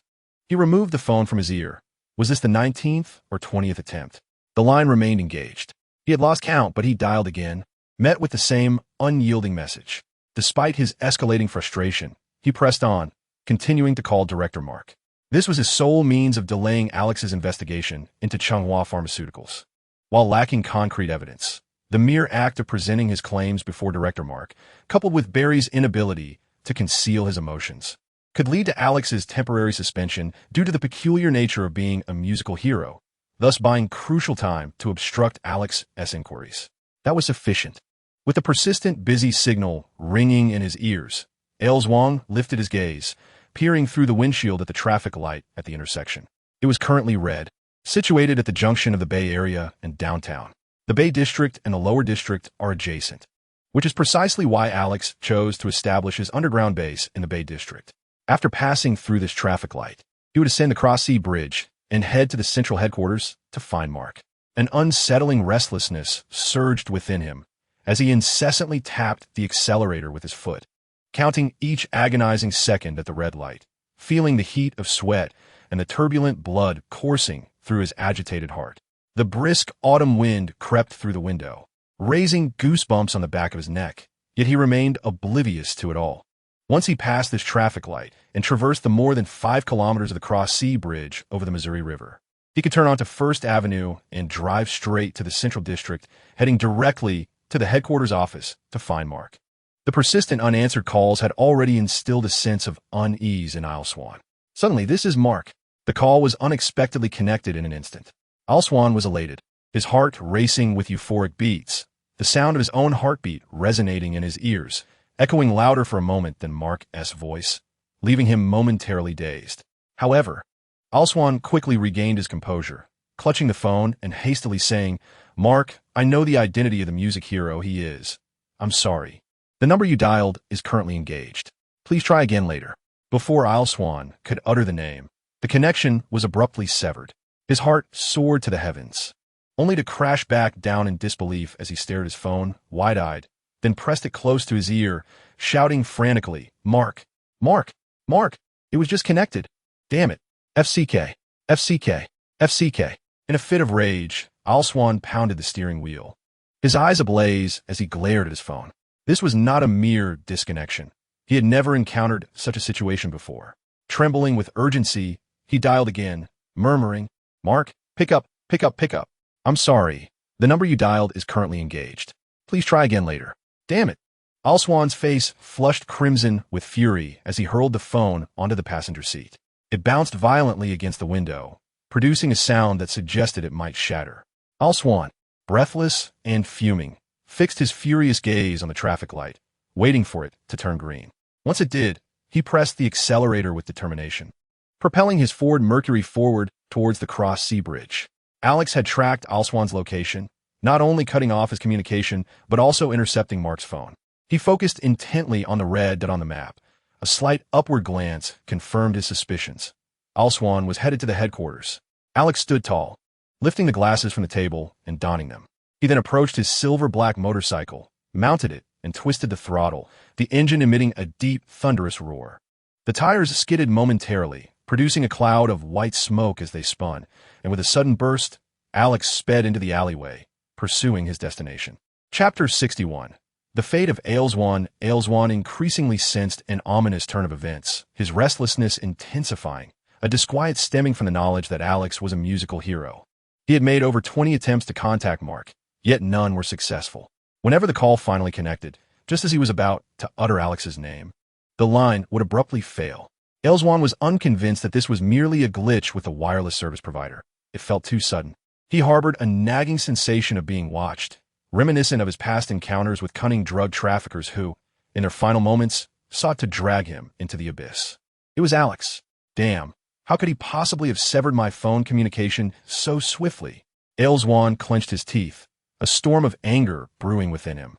He removed the phone from his ear. Was this the 19th or 20th attempt? The line remained engaged. He had lost count, but he dialed again, met with the same unyielding message. Despite his escalating frustration, he pressed on, continuing to call Director Mark. This was his sole means of delaying Alex's investigation into Changhua Pharmaceuticals. While lacking concrete evidence, the mere act of presenting his claims before Director Mark, coupled with Barry's inability to conceal his emotions, could lead to Alex's temporary suspension due to the peculiar nature of being a musical hero, thus buying crucial time to obstruct Alex's inquiries. That was sufficient. With the persistent busy signal ringing in his ears, Ailswang lifted his gaze, peering through the windshield at the traffic light at the intersection. It was currently red, situated at the junction of the Bay Area and downtown. The Bay District and the Lower District are adjacent, which is precisely why Alex chose to establish his underground base in the Bay District. After passing through this traffic light, he would ascend the Cross-Sea Bridge and head to the central headquarters to find Mark. An unsettling restlessness surged within him as he incessantly tapped the accelerator with his foot, counting each agonizing second at the red light, feeling the heat of sweat and the turbulent blood coursing through his agitated heart. The brisk autumn wind crept through the window, raising goosebumps on the back of his neck, yet he remained oblivious to it all. Once he passed this traffic light and traversed the more than 5 kilometers of the Cross-Sea Bridge over the Missouri River, he could turn onto First Avenue and drive straight to the Central District, heading directly to the headquarters office to find Mark. The persistent unanswered calls had already instilled a sense of unease in Ailswang. Suddenly, "This is Mark." The call was unexpectedly connected in an instant. Ailswang was elated, his heart racing with euphoric beats, the sound of his own heartbeat resonating in his ears, echoing louder for a moment than Mark's voice, leaving him momentarily dazed. However, Ailswang quickly regained his composure, clutching the phone and hastily saying, "Mark, I know the identity of the music hero he is. I'm sorry. The number you dialed is currently engaged. Please try again later." Before Ailswang could utter the name, the connection was abruptly severed. His heart soared to the heavens, only to crash back down in disbelief as he stared at his phone, wide-eyed, then pressed it close to his ear, shouting frantically, "Mark! Mark! Mark! It was just connected! Damn it! FCK! FCK! FCK!" In a fit of rage, Ailswang pounded the steering wheel, his eyes ablaze as he glared at his phone. This was not a mere disconnection. He had never encountered such a situation before. Trembling with urgency, he dialed again, murmuring, "Mark, pick up, pick up, pick up. I'm sorry. The number you dialed is currently engaged. Please try again later." Damn it. Ailswang's face flushed crimson with fury as he hurled the phone onto the passenger seat. It bounced violently against the window, producing a sound that suggested it might shatter. Ailswang, breathless and fuming, fixed his furious gaze on the traffic light, waiting for it to turn green. Once it did, he pressed the accelerator with determination, propelling his Ford Mercury forward towards the Cross-Sea Bridge. Alex had tracked Ailswang's location, not only cutting off his communication, but also intercepting Mark's phone. He focused intently on the red dot on the map. A slight upward glance confirmed his suspicions, Alswan was headed to the headquarters. Alex stood tall, lifting the glasses from the table and donning them. He then approached his silver-black motorcycle, mounted it, and twisted the throttle, the engine emitting a deep, thunderous roar. The tires skidded momentarily, producing a cloud of white smoke as they spun, and with a sudden burst, Alex sped into the alleyway, pursuing his destination. Chapter 61. The fate of Alswan. Alswan increasingly sensed an ominous turn of events, his restlessness intensifying, a disquiet stemming from the knowledge that Alex was a musical hero. He had made over 20 attempts to contact Mark, yet none were successful. Whenever the call finally connected, just as he was about to utter Alex's name, the line would abruptly fail. Alswan was unconvinced that this was merely a glitch with the wireless service provider. It felt too sudden. He harbored a nagging sensation of being watched, reminiscent of his past encounters with cunning drug traffickers who, in their final moments, sought to drag him into the abyss. It was Alex. Damn, how could he possibly have severed my phone communication so swiftly? Alswan clenched his teeth, a storm of anger brewing within him,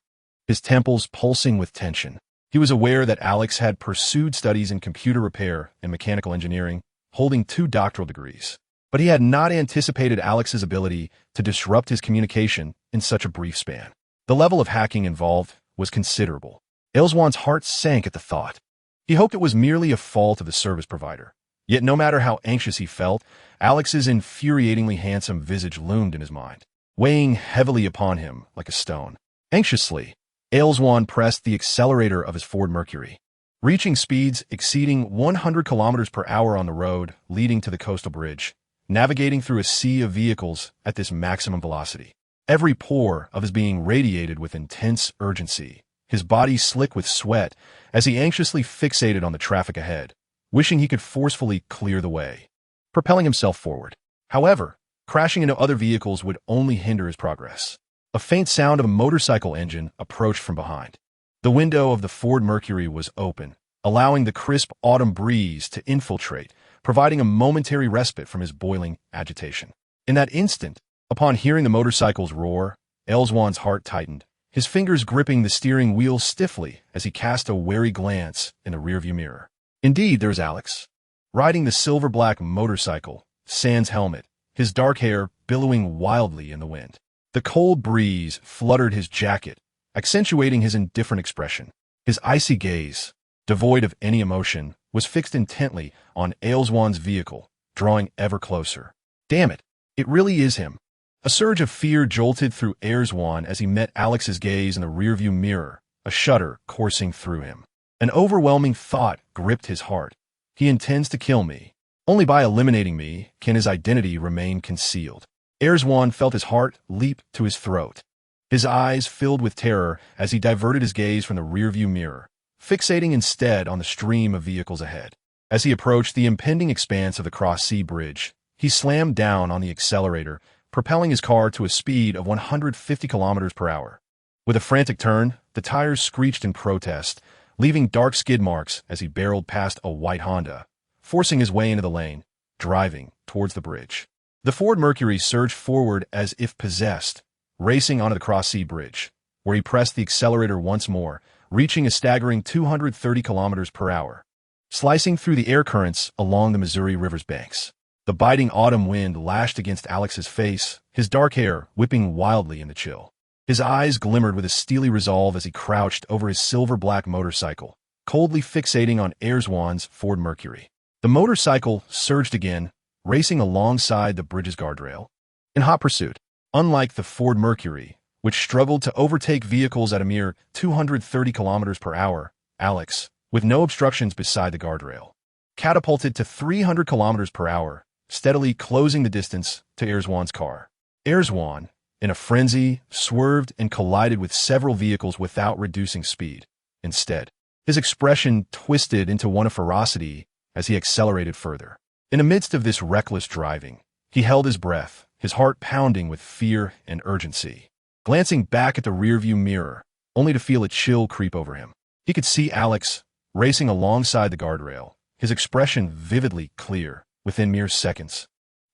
his temples pulsing with tension. He was aware that Alex had pursued studies in computer repair and mechanical engineering, holding 2 doctoral degrees. But he had not anticipated Alex's ability to disrupt his communication in such a brief span. The level of hacking involved was considerable. Alswan's heart sank at the thought. He hoped it was merely a fault of the service provider. Yet no matter how anxious he felt, Alex's infuriatingly handsome visage loomed in his mind, weighing heavily upon him like a stone. Anxiously, Alswan pressed the accelerator of his Ford Mercury. Reaching speeds exceeding 100 kilometers per hour on the road leading to the coastal bridge, navigating through a sea of vehicles at this maximum velocity. Every pore of his being radiated with intense urgency, his body slick with sweat as he anxiously fixated on the traffic ahead, wishing he could forcefully clear the way, propelling himself forward. However, crashing into other vehicles would only hinder his progress. A faint sound of a motorcycle engine approached from behind. The window of the Ford Mercury was open, allowing the crisp autumn breeze to infiltrate, providing a momentary respite from his boiling agitation. In that instant, upon hearing the motorcycle's roar, Alswan's heart tightened, his fingers gripping the steering wheel stiffly as he cast a wary glance in the rearview mirror. Indeed, there's Alex, riding the silver-black motorcycle, sans helmet, his dark hair billowing wildly in the wind. The cold breeze fluttered his jacket, accentuating his indifferent expression. His icy gaze, devoid of any emotion, was fixed intently on Alswan's vehicle, drawing ever closer. Damn it, it really is him. A surge of fear jolted through Alswan as he met Alex's gaze in the rearview mirror, a shudder coursing through him. An overwhelming thought gripped his heart. He intends to kill me. Only by eliminating me can his identity remain concealed. Alswan felt his heart leap to his throat. His eyes filled with terror as he diverted his gaze from the rearview mirror, fixating instead on the stream of vehicles ahead. As he approached the impending expanse of the cross-sea bridge, he slammed down on the accelerator, propelling his car to a speed of 150 kilometers per hour. With a frantic turn, the tires screeched in protest, leaving dark skid marks as he barreled past a white Honda, forcing his way into the lane, driving towards the bridge. The Ford Mercury surged forward as if possessed, racing onto the cross-sea bridge, where he pressed the accelerator once more, reaching a staggering 230 kilometers per hour, slicing through the air currents along the Missouri River's banks. The biting autumn wind lashed against Alex's face, his dark hair whipping wildly in the chill. His eyes glimmered with a steely resolve as he crouched over his silver-black motorcycle, coldly fixating on Alswan's Ford Mercury. The motorcycle surged again, racing alongside the bridge's guardrail. In hot pursuit, unlike the Ford Mercury, which struggled to overtake vehicles at a mere 230 kilometers per hour, Alex, with no obstructions beside the guardrail, catapulted to 300 kilometers per hour, steadily closing the distance to Alswan's car. Alswan, in a frenzy, swerved and collided with several vehicles without reducing speed. Instead, his expression twisted into one of ferocity as he accelerated further. In the midst of this reckless driving, he held his breath, his heart pounding with fear and urgency. Glancing back at the rearview mirror, only to feel a chill creep over him. He could see Alex racing alongside the guardrail, his expression vividly clear within mere seconds.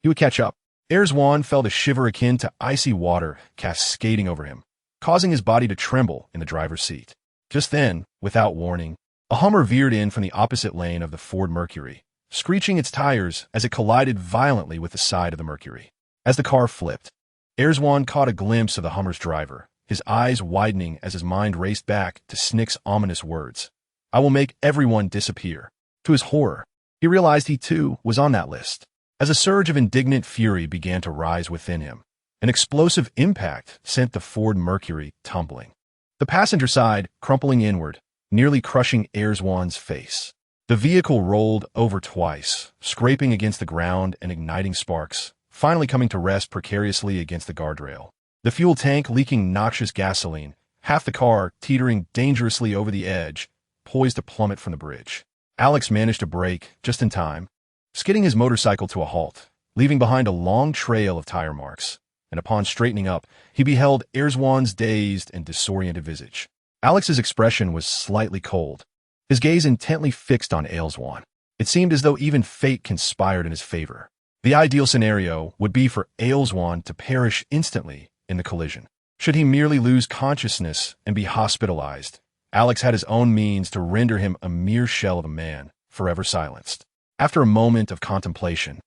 He would catch up. Alswan felt a shiver akin to icy water cascading over him, causing his body to tremble in the driver's seat. Just then, without warning, a Hummer veered in from the opposite lane of the Ford Mercury, screeching its tires as it collided violently with the side of the Mercury. As the car flipped, Erzwan caught a glimpse of the Hummer's driver, his eyes widening as his mind raced back to Snick's ominous words. "I will make everyone disappear." To his horror, he realized he too was on that list. As a surge of indignant fury began to rise within him, an explosive impact sent the Ford Mercury tumbling. The passenger side crumpling inward, nearly crushing Erzwan's face. The vehicle rolled over twice, scraping against the ground and igniting sparks, finally coming to rest precariously against the guardrail. The fuel tank leaking noxious gasoline, half the car teetering dangerously over the edge, poised to plummet from the bridge. Alex managed to brake just in time, skidding his motorcycle to a halt, leaving behind a long trail of tire marks. And upon straightening up, he beheld Erzwan's dazed and disoriented visage. Alex's expression was slightly cold, his gaze intently fixed on Erzwan. It seemed as though even fate conspired in his favor. The ideal scenario would be for Erzwan to perish instantly in the collision. Should he merely lose consciousness and be hospitalized, Alex had his own means to render him a mere shell of a man, forever silenced. After a moment of contemplation,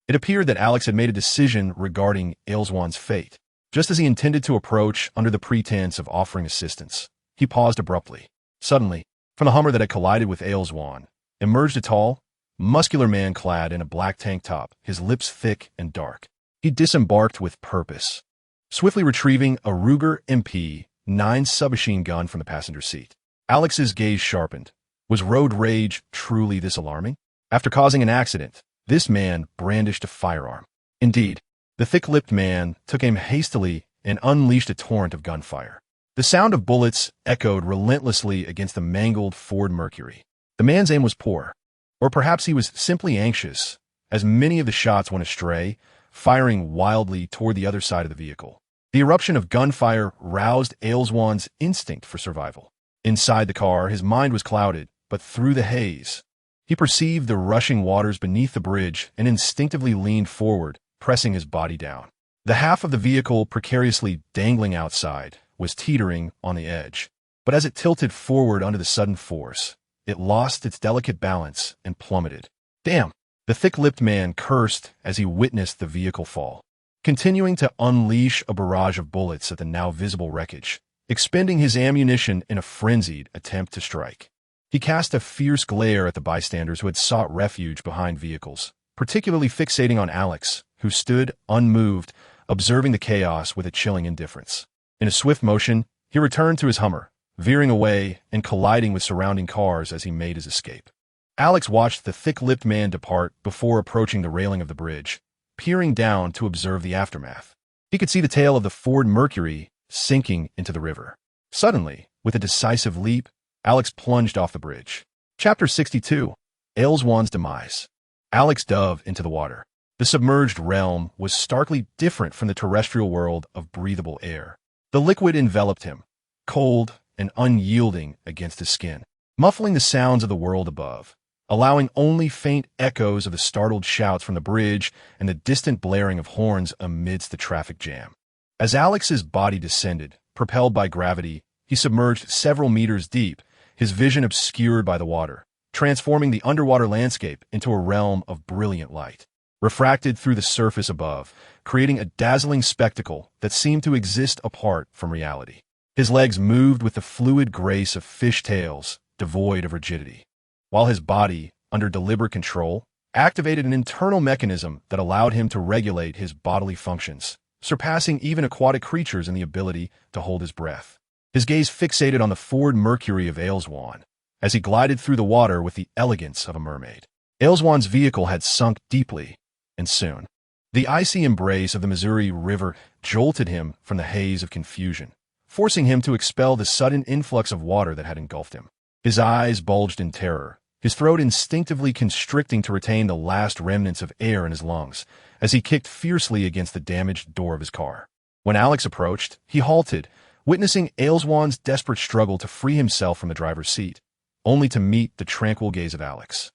it appeared that Alex had made a decision regarding Erzwan's fate. Just as he intended to approach under the pretense of offering assistance, he paused abruptly. Suddenly, from the Hummer that had collided with Erzwan, emerged a tall, muscular man clad in a black tank top, his lips thick and dark. He disembarked with purpose, swiftly retrieving a Ruger MP-9 submachine gun from the passenger seat. Alex's gaze sharpened. Was road rage truly this alarming? After causing an accident, this man brandished a firearm. Indeed, the thick-lipped man took aim hastily and unleashed a torrent of gunfire. The sound of bullets echoed relentlessly against the mangled Ford Mercury. The man's aim was poor, or perhaps he was simply anxious, as many of the shots went astray, firing wildly toward the other side of the vehicle. The eruption of gunfire roused Erzwan's instinct for survival. Inside the car, his mind was clouded, but through the haze, he perceived the rushing waters beneath the bridge and instinctively leaned forward, pressing his body down. The half of the vehicle precariously dangling outside was teetering on the edge, but as it tilted forward under the sudden force, it lost its delicate balance and plummeted. "Damn!" The thick-lipped man cursed as he witnessed the vehicle fall, continuing to unleash a barrage of bullets at the now visible wreckage, expending his ammunition in a frenzied attempt to strike. He cast a fierce glare at the bystanders who had sought refuge behind vehicles, particularly fixating on Alex, who stood unmoved, observing the chaos with a chilling indifference. In a swift motion, he returned to his Hummer, veering away and colliding with surrounding cars as he made his escape. Alex watched the thick-lipped man depart before approaching the railing of the bridge, peering down to observe the aftermath. He could see the tail of the Ford Mercury sinking into the river. Suddenly, with a decisive leap, Alex plunged off the bridge. Chapter 62. Erzwan's Demise. Alex dove into the water. The submerged realm was starkly different from the terrestrial world of breathable air. The liquid enveloped him, cold and unyielding against his skin, muffling the sounds of the world above, allowing only faint echoes of the startled shouts from the bridge and the distant blaring of horns amidst the traffic jam. As Alex's body descended, propelled by gravity, he submerged several meters deep, his vision obscured by the water, transforming the underwater landscape into a realm of brilliant light, refracted through the surface above, creating a dazzling spectacle that seemed to exist apart from reality. His legs moved with the fluid grace of fish tails, devoid of rigidity, while his body, under deliberate control, activated an internal mechanism that allowed him to regulate his bodily functions, surpassing even aquatic creatures in the ability to hold his breath. His gaze fixated on the Ford Mercury of Erzwan, as he glided through the water with the elegance of a mermaid. Erzwan's vehicle had sunk deeply, and soon, the icy embrace of the Missouri River jolted him from the haze of confusion, forcing him to expel the sudden influx of water that had engulfed him. His eyes bulged in terror, his throat instinctively constricting to retain the last remnants of air in his lungs, as he kicked fiercely against the damaged door of his car. When Alex approached, he halted, witnessing Erzwan's desperate struggle to free himself from the driver's seat, only to meet the tranquil gaze of Alex,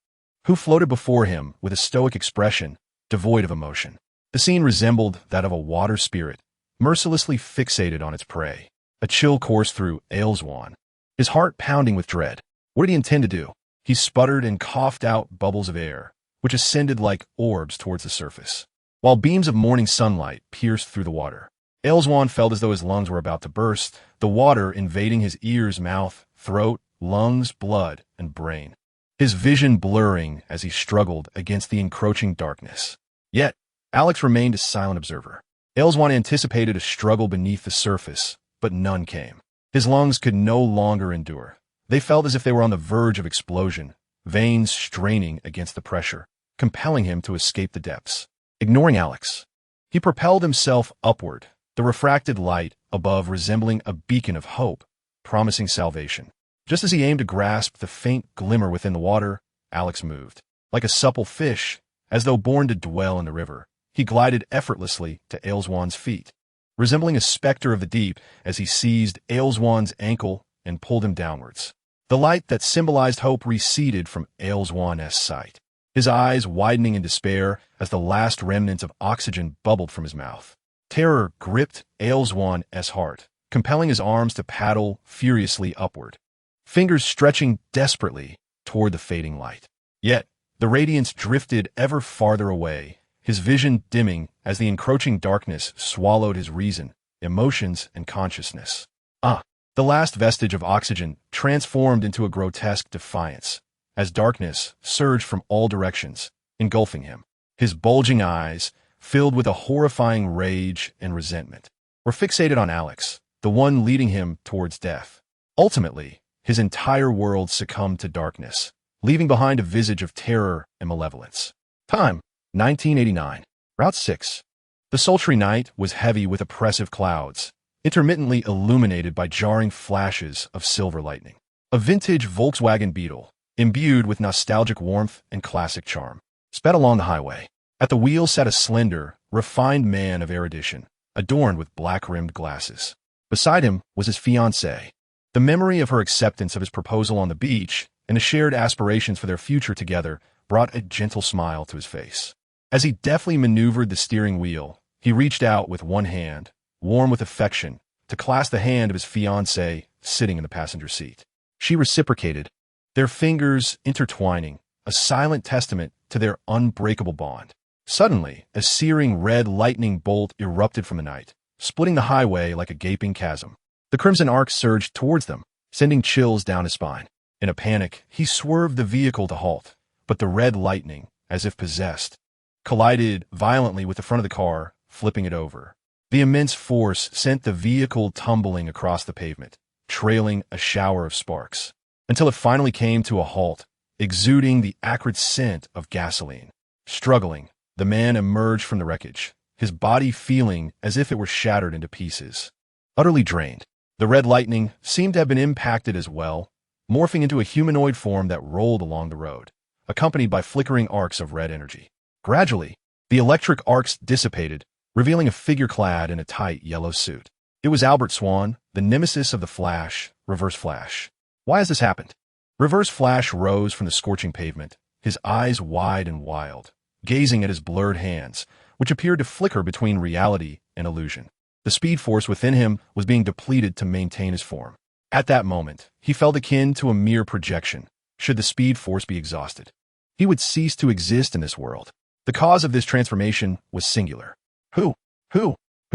who floated before him with a stoic expression, devoid of emotion. The scene resembled that of a water spirit, mercilessly fixated on its prey. A chill coursed through Erzwan, his heart pounding with dread. What did he intend to do? He sputtered and coughed out bubbles of air, which ascended like orbs towards the surface. While beams of morning sunlight pierced through the water, Ailswan felt as though his lungs were about to burst, the water invading his ears, mouth, throat, lungs, blood, and brain. His vision blurring as he struggled against the encroaching darkness. Yet, Alex remained a silent observer. Ailswan anticipated a struggle beneath the surface, but none came. His lungs could no longer endure. They felt as if they were on the verge of explosion, veins straining against the pressure, compelling him to escape the depths. Ignoring Alex, he propelled himself upward, the refracted light above resembling a beacon of hope, promising salvation. Just as he aimed to grasp the faint glimmer within the water, Alex moved. Like a supple fish, as though born to dwell in the river, he glided effortlessly to Ailswan's feet, resembling a specter of the deep as he seized Ailswan's ankle and pulled him downwards. The light that symbolized hope receded from Ailswan's sight, his eyes widening in despair as the last remnants of oxygen bubbled from his mouth. Terror gripped Ailswan's heart, compelling his arms to paddle furiously upward, fingers stretching desperately toward the fading light. Yet, the radiance drifted ever farther away, his vision dimming as the encroaching darkness swallowed his reason, emotions, and consciousness. The last vestige of oxygen transformed into a grotesque defiance, as darkness surged from all directions, engulfing him. His bulging eyes, filled with a horrifying rage and resentment, were fixated on Alex, the one leading him towards death. Ultimately, his entire world succumbed to darkness, leaving behind a visage of terror and malevolence. Time, 1989. Route 6. The sultry night was heavy with oppressive clouds, intermittently illuminated by jarring flashes of silver lightning. A vintage Volkswagen Beetle, imbued with nostalgic warmth and classic charm, sped along the highway. At the wheel sat a slender, refined man of erudition, adorned with black-rimmed glasses. Beside him was his fiancée. The memory of her acceptance of his proposal on the beach and the shared aspirations for their future together brought a gentle smile to his face. As he deftly maneuvered the steering wheel, he reached out with one hand, warm with affection, to clasp the hand of his fiancée sitting in the passenger seat. She reciprocated, their fingers intertwining, a silent testament to their unbreakable bond. Suddenly, a searing red lightning bolt erupted from the night, splitting the highway like a gaping chasm. The crimson arc surged towards them, sending chills down his spine. In a panic, he swerved the vehicle to halt, but the red lightning, as if possessed, collided violently with the front of the car, flipping it over. The immense force sent the vehicle tumbling across the pavement, trailing a shower of sparks, until it finally came to a halt, exuding the acrid scent of gasoline. Struggling, the man emerged from the wreckage, his body feeling as if it were shattered into pieces. Utterly drained, the red lightning seemed to have been impacted as well, morphing into a humanoid form that rolled along the road, accompanied by flickering arcs of red energy. Gradually, the electric arcs dissipated, revealing a figure clad in a tight yellow suit. It was Albert Swan, the nemesis of the Flash, Reverse Flash. Why has this happened? Reverse Flash rose from the scorching pavement, his eyes wide and wild, gazing at his blurred hands, which appeared to flicker between reality and illusion. The speed force within him was being depleted to maintain his form. At that moment, he felt akin to a mere projection. Should the speed force be exhausted, he would cease to exist in this world. The cause of this transformation was singular. Who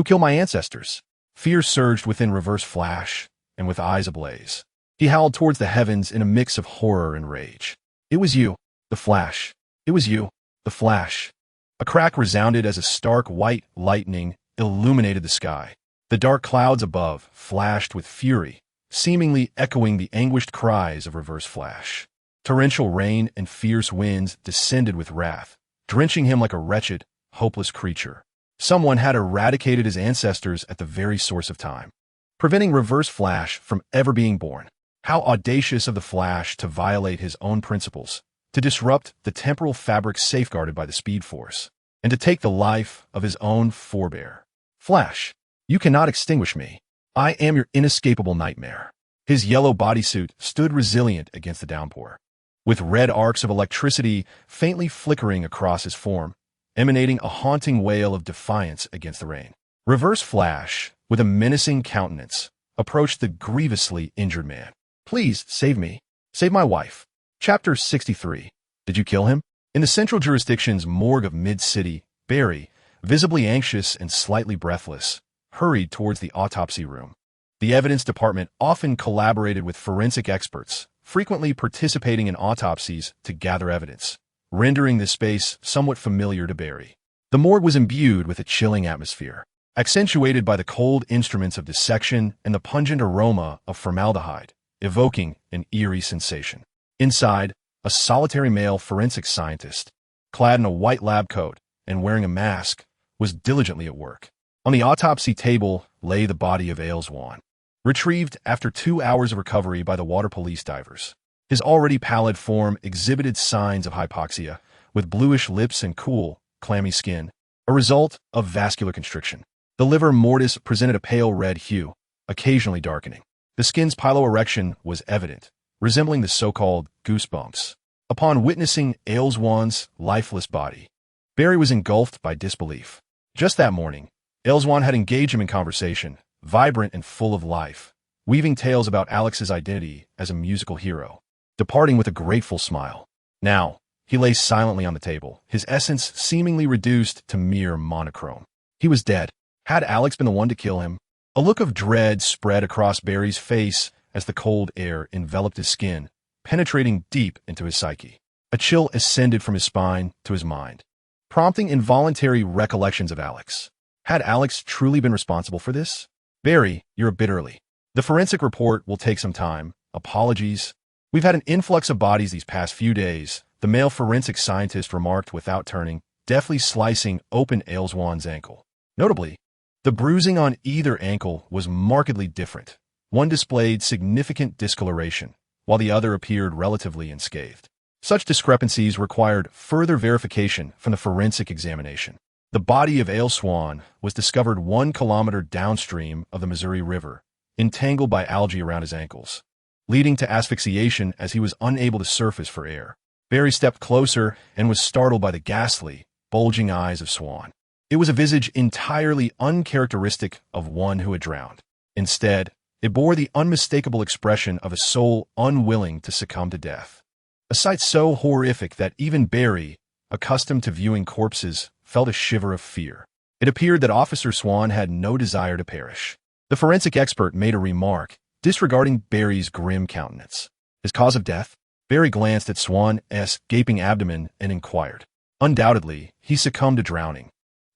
killed my ancestors? Fear surged within Reverse Flash, and with eyes ablaze, he howled towards the heavens in a mix of horror and rage. It was you, the Flash. It was you, the Flash. A crack resounded as a stark white lightning illuminated the sky. The dark clouds above flashed with fury, seemingly echoing the anguished cries of Reverse Flash. Torrential rain and fierce winds descended with wrath, drenching him like a wretched, hopeless creature. Someone had eradicated his ancestors at the very source of time, preventing Reverse Flash from ever being born. How audacious of the Flash to violate his own principles, to disrupt the temporal fabric safeguarded by the Speed Force, and to take the life of his own forebear. Flash, you cannot extinguish me. I am your inescapable nightmare. His yellow bodysuit stood resilient against the downpour, with red arcs of electricity faintly flickering across his form, emanating a haunting wail of defiance against the rain. Reverse Flash, with a menacing countenance, approached the grievously injured man. Please, save me. Save my wife. Chapter 63. Did you kill him? In the central jurisdiction's morgue of Mid-City, Barry, visibly anxious and slightly breathless, hurried towards the autopsy room. The evidence department often collaborated with forensic experts, frequently participating in autopsies to gather evidence, rendering the space somewhat familiar to Barry. The morgue was imbued with a chilling atmosphere, accentuated by the cold instruments of dissection and the pungent aroma of formaldehyde, evoking an eerie sensation. Inside, a solitary male forensic scientist, clad in a white lab coat and wearing a mask, was diligently at work. On the autopsy table lay the body of Agumon, retrieved after 2 hours of recovery by the water police divers. His already pallid form exhibited signs of hypoxia, with bluish lips and cool, clammy skin, a result of vascular constriction. The livor mortis presented a pale red hue, occasionally darkening. The skin's piloerection was evident, resembling the so-called goosebumps. Upon witnessing Agumon's lifeless body, Barry was engulfed by disbelief. Just that morning, Agumon had engaged him in conversation, vibrant and full of life, weaving tales about Alex's identity as a musical hero, departing with a grateful smile. Now, he lay silently on the table, his essence seemingly reduced to mere monochrome. He was dead. Had Alex been the one to kill him? A look of dread spread across Barry's face as the cold air enveloped his skin, penetrating deep into his psyche. A chill ascended from his spine to his mind, prompting involuntary recollections of Alex. Had Alex truly been responsible for this? Barry, you're a bit early. The forensic report will take some time. Apologies. We've had an influx of bodies these past few days, the male forensic scientist remarked without turning, deftly slicing open Agumon's ankle. Notably, the bruising on either ankle was markedly different. One displayed significant discoloration, while the other appeared relatively unscathed. Such discrepancies required further verification from the forensic examination. The body of Agumon was discovered 1 kilometer downstream of the Missouri River, entangled by algae around his ankles, leading to asphyxiation as he was unable to surface for air. Barry stepped closer and was startled by the ghastly, bulging eyes of Swan. It was a visage entirely uncharacteristic of one who had drowned. Instead, it bore the unmistakable expression of a soul unwilling to succumb to death. A sight so horrific that even Barry, accustomed to viewing corpses, felt a shiver of fear. It appeared that Officer Swan had no desire to perish. The forensic expert made a remark, disregarding Barry's grim countenance. His cause of death? Barry glanced at Swan's gaping abdomen and inquired. Undoubtedly, he succumbed to drowning,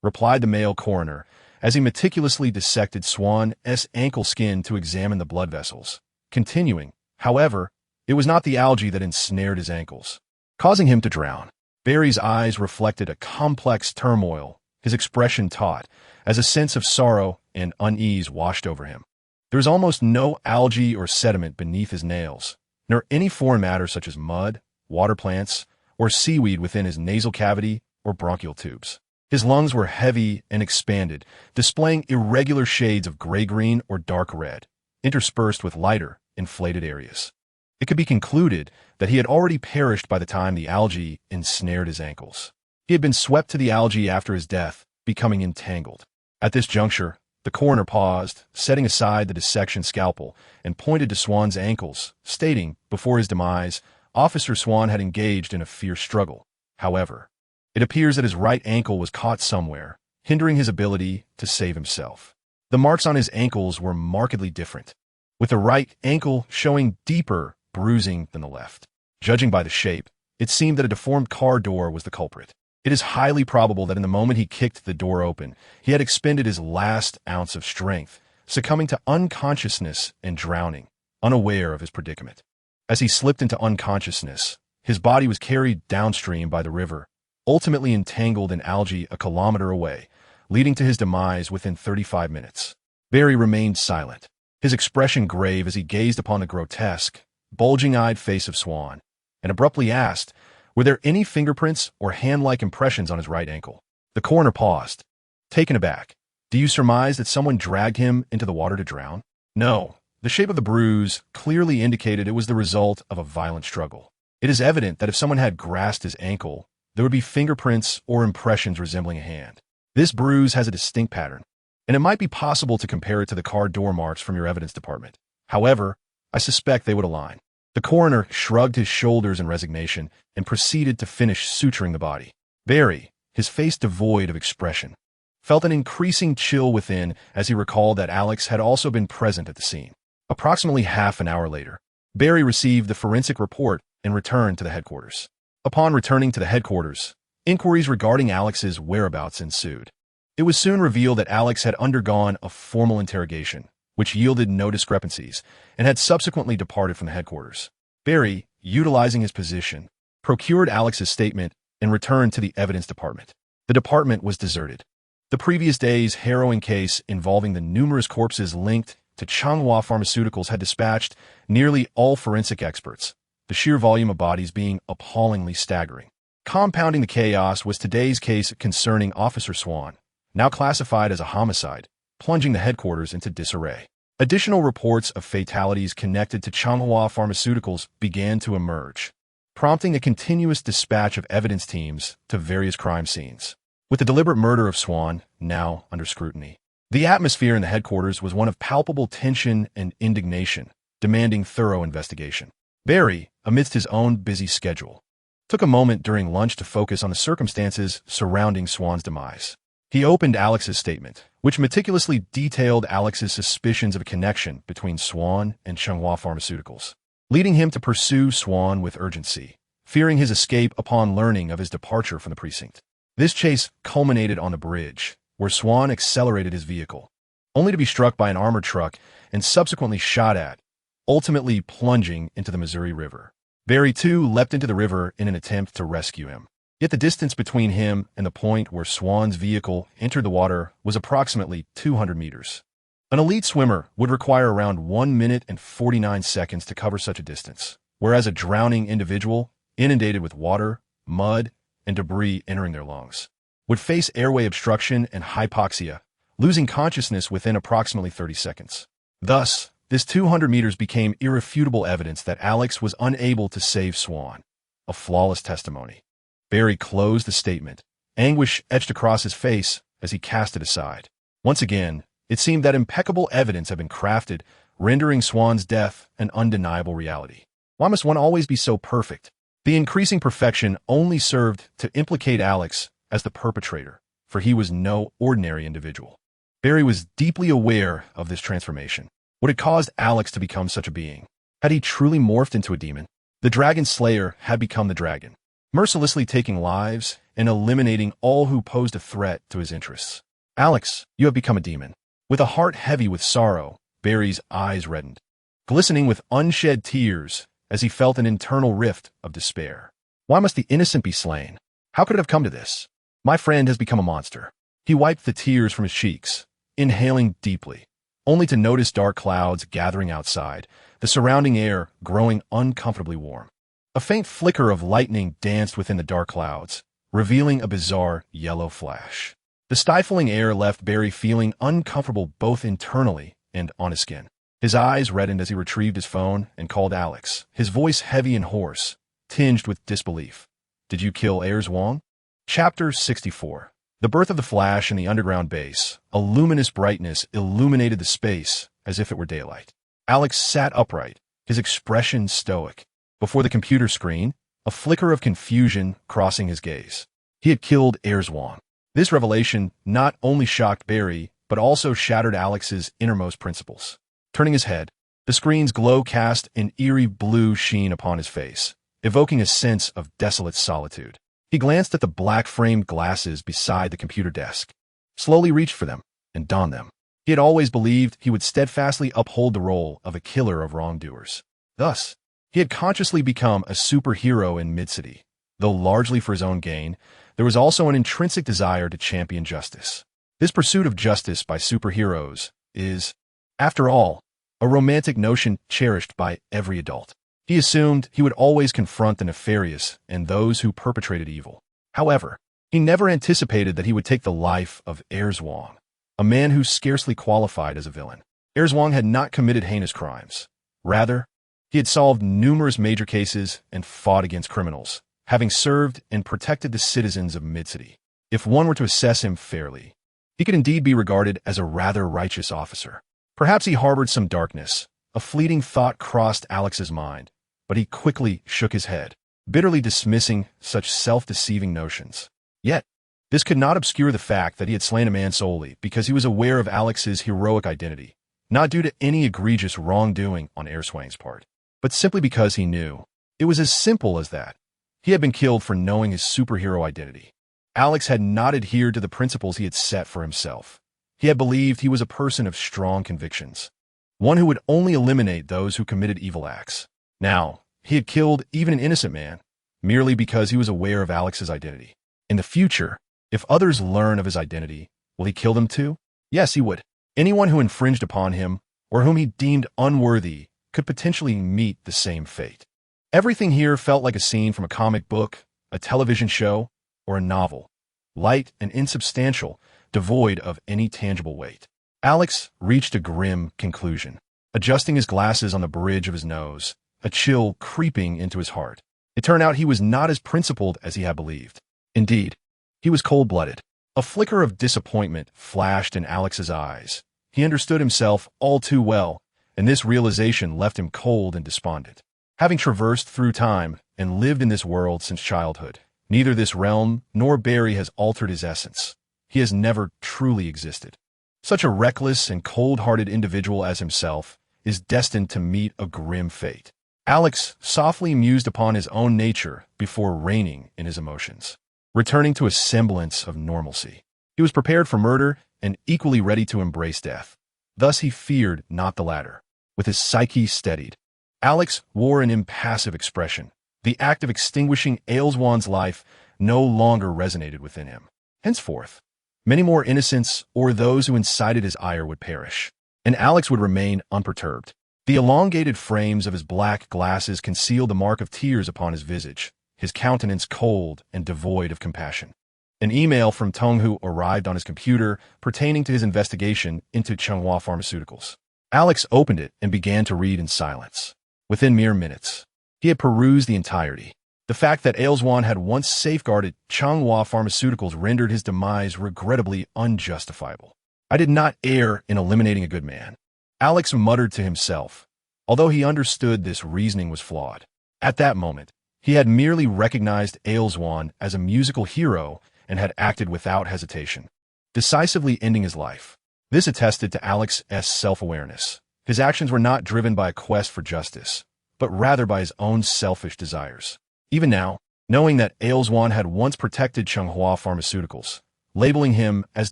replied the male coroner, as he meticulously dissected Swan's ankle skin to examine the blood vessels. Continuing, however, it was not the algae that ensnared his ankles, causing him to drown. Barry's eyes reflected a complex turmoil, his expression taut, as a sense of sorrow and unease washed over him. There was almost no algae or sediment beneath his nails, nor any foreign matter such as mud, water plants, or seaweed within his nasal cavity or bronchial tubes. His lungs were heavy and expanded, displaying irregular shades of gray-green or dark red, interspersed with lighter, inflated areas. It could be concluded that he had already perished by the time the algae ensnared his ankles. He had been swept to the algae after his death, becoming entangled. At this juncture, the coroner paused, setting aside the dissection scalpel, and pointed to Swan's ankles, stating, before his demise, Officer Swan had engaged in a fierce struggle. However, it appears that his right ankle was caught somewhere, hindering his ability to save himself. The marks on his ankles were markedly different, with the right ankle showing deeper bruising than the left. Judging by the shape, it seemed that a deformed car door was the culprit. It is highly probable that in the moment he kicked the door open, he had expended his last ounce of strength, succumbing to unconsciousness and drowning, unaware of his predicament. As he slipped into unconsciousness, his body was carried downstream by the river, ultimately entangled in algae a kilometer away, leading to his demise within 35 minutes. Barry remained silent, his expression grave as he gazed upon the grotesque, bulging-eyed face of Swan, and abruptly asked, were there any fingerprints or hand-like impressions on his right ankle? The coroner paused, taken aback. Do you surmise that someone dragged him into the water to drown? No. The shape of the bruise clearly indicated it was the result of a violent struggle. It is evident that if someone had grasped his ankle, there would be fingerprints or impressions resembling a hand. This bruise has a distinct pattern, and it might be possible to compare it to the car door marks from your evidence department. However, I suspect they would align. The coroner shrugged his shoulders in resignation and proceeded to finish suturing the body. Barry, his face devoid of expression, felt an increasing chill within as he recalled that Alex had also been present at the scene. Approximately half an hour later, Barry received the forensic report and returned to the headquarters. Upon returning to the headquarters, inquiries regarding Alex's whereabouts ensued. It was soon revealed that Alex had undergone a formal interrogation, which yielded no discrepancies, and had subsequently departed from the headquarters. Barry, utilizing his position, procured Alex's statement and returned to the evidence department. The department was deserted. The previous day's harrowing case involving the numerous corpses linked to Changhua Pharmaceuticals had dispatched nearly all forensic experts, the sheer volume of bodies being appallingly staggering. Compounding the chaos was today's case concerning Officer Swan, now classified as a homicide, plunging the headquarters into disarray. Additional reports of fatalities connected to Changhua Pharmaceuticals began to emerge, prompting a continuous dispatch of evidence teams to various crime scenes. With the deliberate murder of Swan now under scrutiny, the atmosphere in the headquarters was one of palpable tension and indignation, demanding thorough investigation. Barry, amidst his own busy schedule, took a moment during lunch to focus on the circumstances surrounding Swan's demise. He opened Alex's statement, which meticulously detailed Alex's suspicions of a connection between Swan and Changhua Pharmaceuticals, leading him to pursue Swan with urgency, fearing his escape upon learning of his departure from the precinct. This chase culminated on the bridge, where Swan accelerated his vehicle, only to be struck by an armored truck and subsequently shot at, ultimately plunging into the Missouri River. Barry, too, leapt into the river in an attempt to rescue him. Yet the distance between him and the point where Swan's vehicle entered the water was approximately 200 meters. An elite swimmer would require around 1 minute and 49 seconds to cover such a distance, whereas a drowning individual, inundated with water, mud, and debris entering their lungs, would face airway obstruction and hypoxia, losing consciousness within approximately 30 seconds. Thus, this 200 meters became irrefutable evidence that Alex was unable to save Swan, a flawless testimony. Barry closed the statement, anguish etched across his face as he cast it aside. Once again, it seemed that impeccable evidence had been crafted, rendering Swan's death an undeniable reality. Why must one always be so perfect? The increasing perfection only served to implicate Alex as the perpetrator, for he was no ordinary individual. Barry was deeply aware of this transformation. What had caused Alex to become such a being? Had he truly morphed into a demon? The Dragon Slayer had become the dragon, mercilessly taking lives and eliminating all who posed a threat to his interests. Alex, you have become a demon. With a heart heavy with sorrow, Barry's eyes reddened, glistening with unshed tears as he felt an internal rift of despair. Why must the innocent be slain? How could it have come to this? My friend has become a monster. He wiped the tears from his cheeks, inhaling deeply, only to notice dark clouds gathering outside, the surrounding air growing uncomfortably warm. A faint flicker of lightning danced within the dark clouds, revealing a bizarre yellow flash. The stifling air left Barry feeling uncomfortable both internally and on his skin. His eyes reddened as he retrieved his phone and called Alex, his voice heavy and hoarse, tinged with disbelief. Did you kill Ayers Wong? Chapter 64. The birth of the Flash in the underground base. A luminous brightness illuminated the space as if it were daylight. Alex sat upright, his expression stoic. Before the computer screen, a flicker of confusion crossing his gaze. He had killed Ayers Wong. This revelation not only shocked Barry, but also shattered Alex's innermost principles. Turning his head, the screen's glow cast an eerie blue sheen upon his face, evoking a sense of desolate solitude. He glanced at the black-framed glasses beside the computer desk, slowly reached for them, and donned them. He had always believed he would steadfastly uphold the role of a killer of wrongdoers. Thus, he had consciously become a superhero in Mid-City. Though largely for his own gain, there was also an intrinsic desire to champion justice. This pursuit of justice by superheroes is, after all, a romantic notion cherished by every adult. He assumed he would always confront the nefarious and those who perpetrated evil. However, he never anticipated that he would take the life of Ayers Wong, a man who scarcely qualified as a villain. Ayers Wong had not committed heinous crimes. Rather, he had solved numerous major cases and fought against criminals, having served and protected the citizens of Mid-City. If one were to assess him fairly, he could indeed be regarded as a rather righteous officer. Perhaps he harbored some darkness. A fleeting thought crossed Alex's mind, but he quickly shook his head, bitterly dismissing such self-deceiving notions. Yet, this could not obscure the fact that he had slain a man solely because he was aware of Alex's heroic identity, not due to any egregious wrongdoing on Erswang's part, but simply because he knew. It was as simple as that. He had been killed for knowing his superhero identity. Alex had not adhered to the principles he had set for himself. He had believed he was a person of strong convictions, one who would only eliminate those who committed evil acts. Now, he had killed even an innocent man, merely because he was aware of Alex's identity. In the future, if others learn of his identity, will he kill them too? Yes, he would. Anyone who infringed upon him, or whom he deemed unworthy, could potentially meet the same fate. Everything here felt like a scene from a comic book, a television show, or a novel, light and insubstantial, devoid of any tangible weight. Alex reached a grim conclusion, adjusting his glasses on the bridge of his nose, a chill creeping into his heart. It turned out he was not as principled as he had believed. Indeed, he was cold-blooded. A flicker of disappointment flashed in Alex's eyes. He understood himself all too well, and this realization left him cold and despondent. Having traversed through time and lived in this world since childhood, neither this realm nor Barry has altered his essence. He has never truly existed. Such a reckless and cold-hearted individual as himself is destined to meet a grim fate. Alex softly mused upon his own nature before reining in his emotions, returning to a semblance of normalcy. He was prepared for murder and equally ready to embrace death. Thus he feared not the latter. With his psyche steadied, Alex wore an impassive expression. The act of extinguishing Eilswan's life no longer resonated within him. Henceforth, many more innocents or those who incited his ire would perish, and Alex would remain unperturbed. The elongated frames of his black glasses concealed the mark of tears upon his visage, his countenance cold and devoid of compassion. An email from Tonghu arrived on his computer pertaining to his investigation into Changhua Pharmaceuticals. Alex opened it and began to read in silence. Within mere minutes, he had perused the entirety. The fact that Eilswan had once safeguarded Changhua Pharmaceuticals rendered his demise regrettably unjustifiable. I did not err in eliminating a good man, Alex muttered to himself, although he understood this reasoning was flawed. At that moment, he had merely recognized Eilswan as a musical hero and had acted without hesitation, decisively ending his life. This attested to Alex's self-awareness. His actions were not driven by a quest for justice, but rather by his own selfish desires. Even now, knowing that Eilswan had once protected Changhua Pharmaceuticals, labeling him as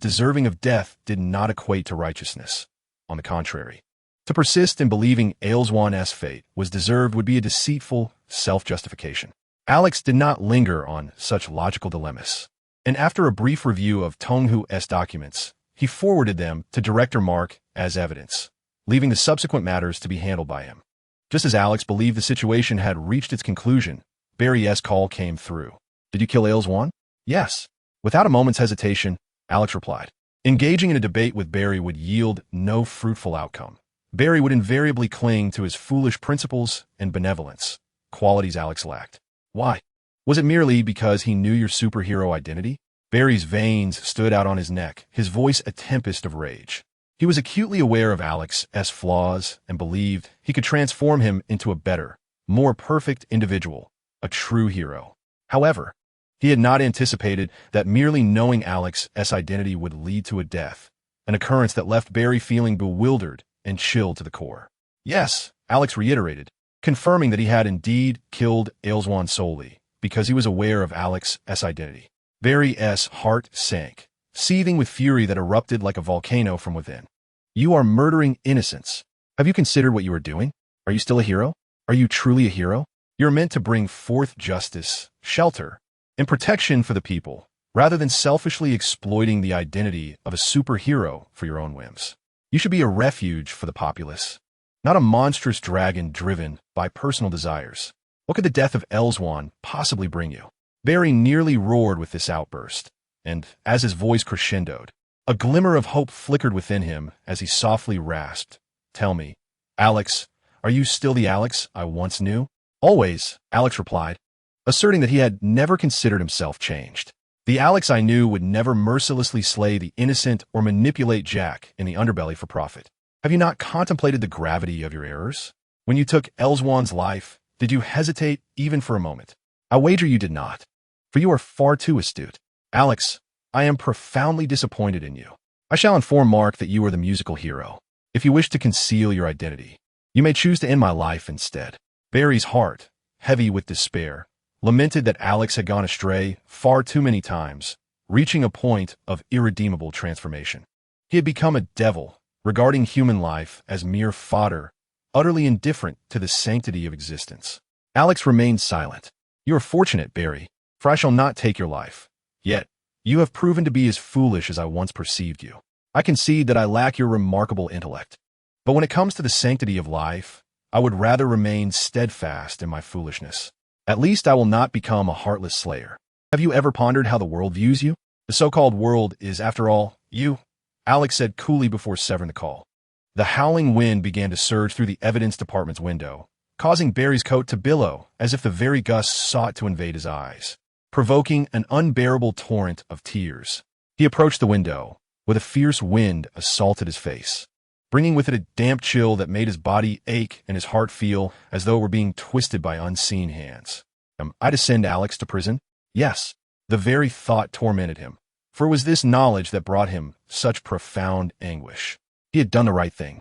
deserving of death did not equate to righteousness. On the contrary, to persist in believing Eilswan's fate was deserved would be a deceitful self-justification. Alex did not linger on such logical dilemmas, and after a brief review of Tonghu's documents, he forwarded them to Director Mark as evidence, leaving the subsequent matters to be handled by him. Just as Alex believed the situation had reached its conclusion, Barry's call came through. "Did you kill Eilswan?" "Yes." Without a moment's hesitation, Alex replied. Engaging in a debate with Barry would yield no fruitful outcome. Barry would invariably cling to his foolish principles and benevolence, qualities Alex lacked. Why? Was it merely because he knew your superhero identity? Barry's veins stood out on his neck, his voice a tempest of rage. He was acutely aware of Alex's flaws and believed he could transform him into a better, more perfect individual, a true hero. However, he had not anticipated that merely knowing Alex's identity would lead to a death, an occurrence that left Barry feeling bewildered and chilled to the core. "Yes," Alex reiterated, confirming that he had indeed killed Eilswan solely because he was aware of Alex's identity. Barry's heart sank, seething with fury that erupted like a volcano from within. "You are murdering innocents. Have you considered what you are doing? Are you still a hero? Are you truly a hero? You're meant to bring forth justice, shelter, and protection for the people, rather than selfishly exploiting the identity of a superhero for your own whims. You should be a refuge for the populace, not a monstrous dragon driven by personal desires. What could the death of Eilswan possibly bring you?" Barry nearly roared with this outburst, and as his voice crescendoed, a glimmer of hope flickered within him as he softly rasped, "Tell me, Alex, are you still the Alex I once knew?" "Always," Alex replied, asserting that he had never considered himself changed. "The Alex I knew would never mercilessly slay the innocent or manipulate Jack in the underbelly for profit. Have you not contemplated the gravity of your errors? When you took Eilswan's life, Did you hesitate even for a moment? I wager you did not, for you are far too astute. Alex, I am profoundly disappointed in you. I shall inform Mark that you are the musical hero. If you wish to conceal your identity, you may choose to end my life instead. Barry's heart, heavy with despair, lamented that Alex had gone astray far too many times, reaching a point of irredeemable transformation. He had become a devil, regarding human life as mere fodder, utterly indifferent to the sanctity of existence. Alex remained silent. You are fortunate, Barry, for I shall not take your life. Yet, you have proven to be as foolish as I once perceived you. I concede that I lack your remarkable intellect. But when it comes to the sanctity of life, I would rather remain steadfast in my foolishness. At least I will not become a heartless slayer. Have you ever pondered how the world views you? The so-called world is, after all, you, Alex said coolly before severing the call. The howling wind began to surge through the evidence department's window, causing Barry's coat to billow as if the very gusts sought to invade his eyes, provoking an unbearable torrent of tears. He approached the window, with a fierce wind assaulted his face, bringing with it a damp chill that made his body ache and his heart feel as though it were being twisted by unseen hands. I to send Alex to prison? Yes. The very thought tormented him, for it was this knowledge that brought him such profound anguish. He had done the right thing,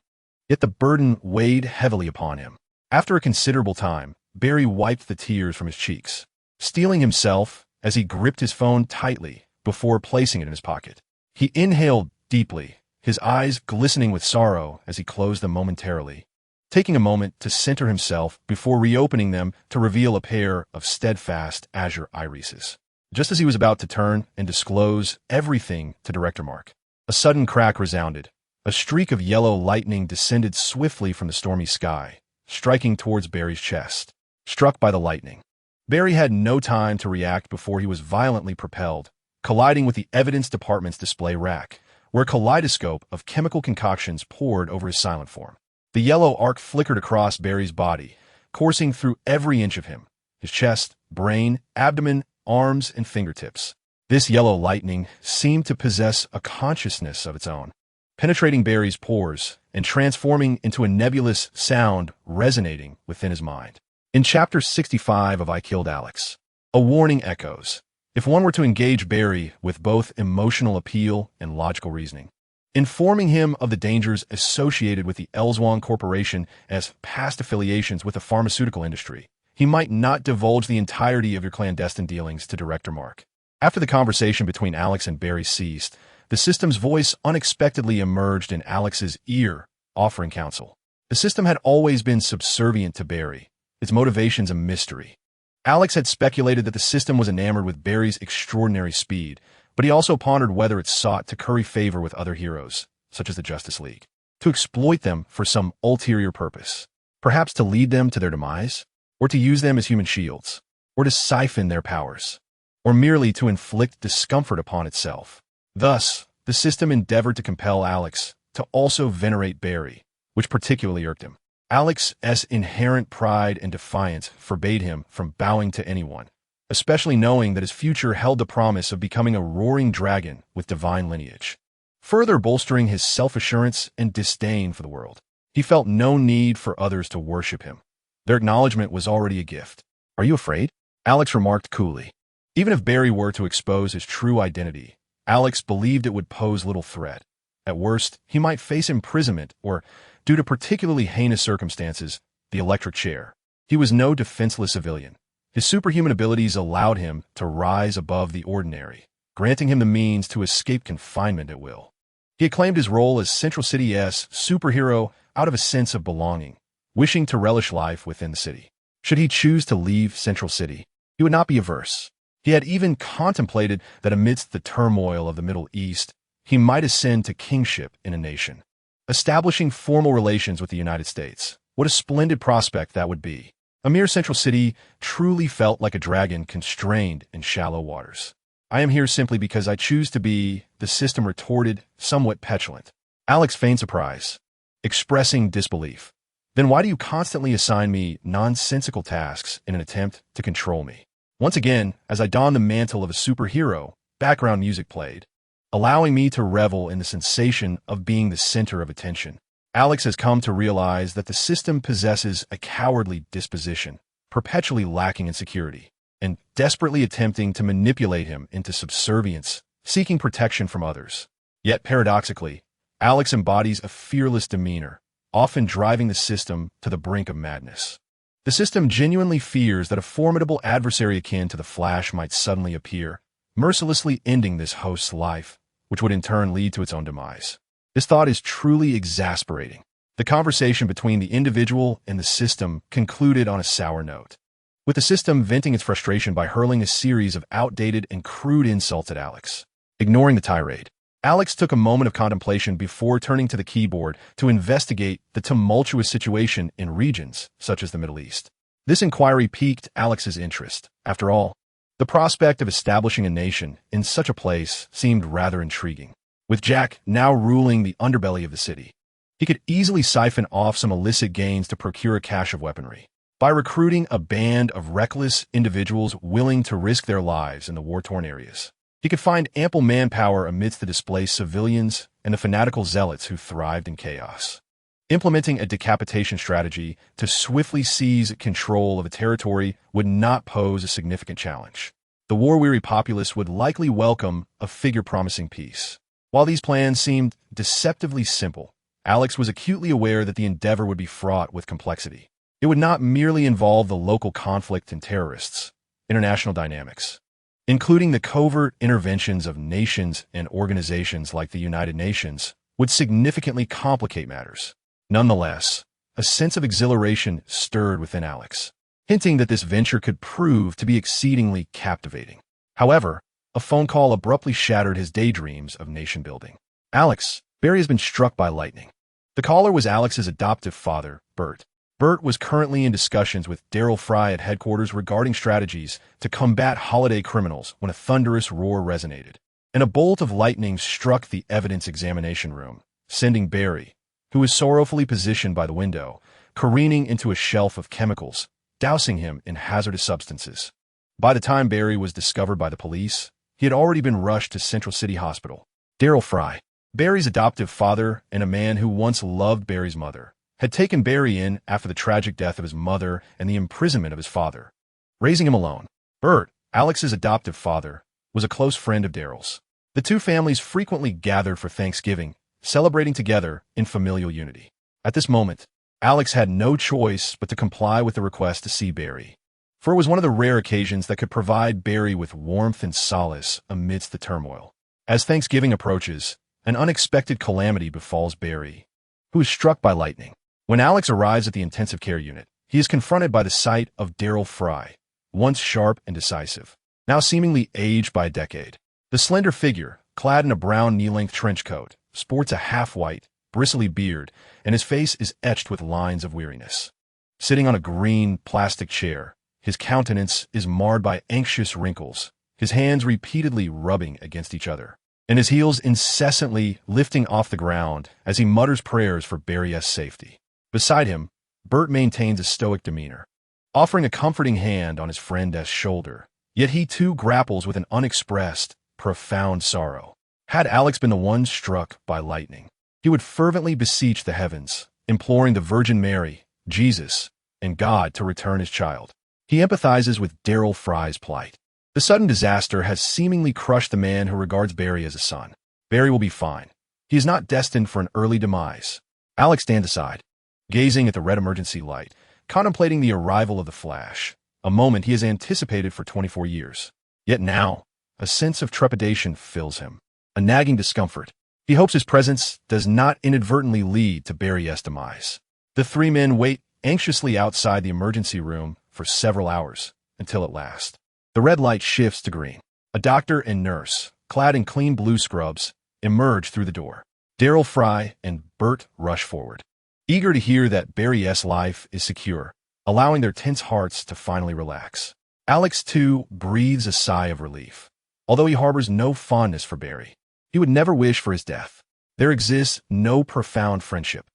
yet the burden weighed heavily upon him. After a considerable time, Barry wiped the tears from his cheeks, steeling himself as he gripped his phone tightly before placing it in his pocket. He inhaled deeply, his eyes glistening with sorrow as he closed them momentarily, taking a moment to center himself before reopening them to reveal a pair of steadfast azure irises. Just as he was about to turn and disclose everything to Director Mark, a sudden crack resounded. A streak of yellow lightning descended swiftly from the stormy sky, striking towards Barry's chest. Struck by the lightning, Barry had no time to react before he was violently propelled, colliding with the evidence department's display rack, where a kaleidoscope of chemical concoctions poured over his silent form. The yellow arc flickered across Barry's body, coursing through every inch of him, his chest, brain, abdomen, arms, and fingertips. This yellow lightning seemed to possess a consciousness of its own, penetrating Barry's pores and transforming into a nebulous sound resonating within his mind. In Chapter 65 of I Killed Alex, a warning echoes, if one were to engage Barry with both emotional appeal and logical reasoning, informing him of the dangers associated with the Elswang Corporation as past affiliations with the pharmaceutical industry, he might not divulge the entirety of your clandestine dealings to Director Mark. After the conversation between Alex and Barry ceased, the system's voice unexpectedly emerged in Alex's ear, offering counsel. The system had always been subservient to Barry, its motivations a mystery. Alex had speculated that the system was enamored with Barry's extraordinary speed, but he also pondered whether it sought to curry favor with other heroes, such as the Justice League, to exploit them for some ulterior purpose, perhaps to lead them to their demise, or to use them as human shields, or to siphon their powers, or merely to inflict discomfort upon itself. Thus, the system endeavored to compel Alex to also venerate Barry, which particularly irked him. Alex's inherent pride and defiance forbade him from bowing to anyone, especially knowing that his future held the promise of becoming a roaring dragon with divine lineage. Further bolstering his self-assurance and disdain for the world, he felt no need for others to worship him. Their acknowledgement was already a gift. Are you afraid? Alex remarked coolly. Even if Barry were to expose his true identity, Alex believed it would pose little threat. At worst, he might face imprisonment or, due to particularly heinous circumstances, the electric chair. He was no defenseless civilian. His superhuman abilities allowed him to rise above the ordinary, granting him the means to escape confinement at will. He acclaimed his role as Central City's superhero out of a sense of belonging, wishing to relish life within the city. Should he choose to leave Central City, he would not be averse. He had even contemplated that amidst the turmoil of the Middle East, he might ascend to kingship in a nation, establishing formal relations with the United States. What a splendid prospect that would be. A mere Central City truly felt like a dragon constrained in shallow waters. I am here simply because I choose to be, the system retorted, somewhat petulant. Alex feigned surprise, expressing disbelief. Then why do you constantly assign me nonsensical tasks in an attempt to control me? Once again, as I donned the mantle of a superhero, background music played, allowing me to revel in the sensation of being the center of attention. Alex has come to realize that the system possesses a cowardly disposition, perpetually lacking in security, and desperately attempting to manipulate him into subservience, seeking protection from others. Yet paradoxically, Alex embodies a fearless demeanor, often driving the system to the brink of madness. The system genuinely fears that a formidable adversary akin to the Flash might suddenly appear, mercilessly ending this host's life, which would in turn lead to its own demise. This thought is truly exasperating. The conversation between the individual and the system concluded on a sour note, with the system venting its frustration by hurling a series of outdated and crude insults at Alex. Ignoring the tirade, Alex took a moment of contemplation before turning to the keyboard to investigate the tumultuous situation in regions such as the Middle East. This inquiry piqued Alex's interest. After all, the prospect of establishing a nation in such a place seemed rather intriguing. With Jack now ruling the underbelly of the city, he could easily siphon off some illicit gains to procure a cache of weaponry. By recruiting a band of reckless individuals willing to risk their lives in the war-torn areas, he could find ample manpower amidst the displaced civilians and the fanatical zealots who thrived in chaos. Implementing a decapitation strategy to swiftly seize control of a territory would not pose a significant challenge. The war-weary populace would likely welcome a figure promising peace. While these plans seemed deceptively simple, Alex was acutely aware that the endeavor would be fraught with complexity. It would not merely involve the local conflict and terrorists, international dynamics, including the covert interventions of nations and organizations like the United Nations, would significantly complicate matters. Nonetheless, a sense of exhilaration stirred within Alex, hinting that this venture could prove to be exceedingly captivating. However, a phone call abruptly shattered his daydreams of nation-building. Alex, Barry has been struck by lightning. The caller was Alex's adoptive father, Bert. Bert was currently in discussions with Daryl Fry at headquarters regarding strategies to combat holiday criminals when a thunderous roar resonated, and a bolt of lightning struck the evidence examination room, sending Barry, who was sorrowfully positioned by the window, careening into a shelf of chemicals, dousing him in hazardous substances. By the time Barry was discovered by the police, he had already been rushed to Central City Hospital. Daryl Fry, Barry's adoptive father and a man who once loved Barry's mother, had taken Barry in after the tragic death of his mother and the imprisonment of his father, raising him alone. Bert, Alex's adoptive father, was a close friend of Daryl's. The two families frequently gathered for Thanksgiving, celebrating together in familial unity. At this moment, Alex had no choice but to comply with the request to see Barry, for it was one of the rare occasions that could provide Barry with warmth and solace amidst the turmoil. As Thanksgiving approaches, an unexpected calamity befalls Barry, who is struck by lightning. When Alex arrives at the intensive care unit, he is confronted by the sight of Daryl Fry, once sharp and decisive, now seemingly aged by a decade. The slender figure, clad in a brown knee-length trench coat, sports a half-white, bristly beard, and his face is etched with lines of weariness. Sitting on a green plastic chair, his countenance is marred by anxious wrinkles, his hands repeatedly rubbing against each other, and his heels incessantly lifting off the ground as he mutters prayers for Barry's safety. Beside him, Bert maintains a stoic demeanor, offering a comforting hand on his friend's shoulder, yet he too grapples with an unexpressed, profound sorrow. Had Alex been the one struck by lightning, he would fervently beseech the heavens, imploring the Virgin Mary, Jesus, and God to return his child. He empathizes with Daryl Fry's plight. The sudden disaster has seemingly crushed the man who regards Barry as a son. Barry will be fine. He is not destined for an early demise. Alex stands aside, gazing at the red emergency light, contemplating the arrival of the Flash, a moment he has anticipated for 24 years. Yet now, a sense of trepidation fills him, a nagging discomfort. He hopes his presence does not inadvertently lead to Barry's demise. The three men wait anxiously outside the emergency room for several hours, until at last, the red light shifts to green. A doctor and nurse, clad in clean blue scrubs, emerge through the door. Daryl Fry and Bert rush forward, eager to hear that Barry's life is secure, allowing their tense hearts to finally relax. Alex, too, breathes a sigh of relief. Although he harbors no fondness for Barry, he would never wish for his death. There exists no profound friendship,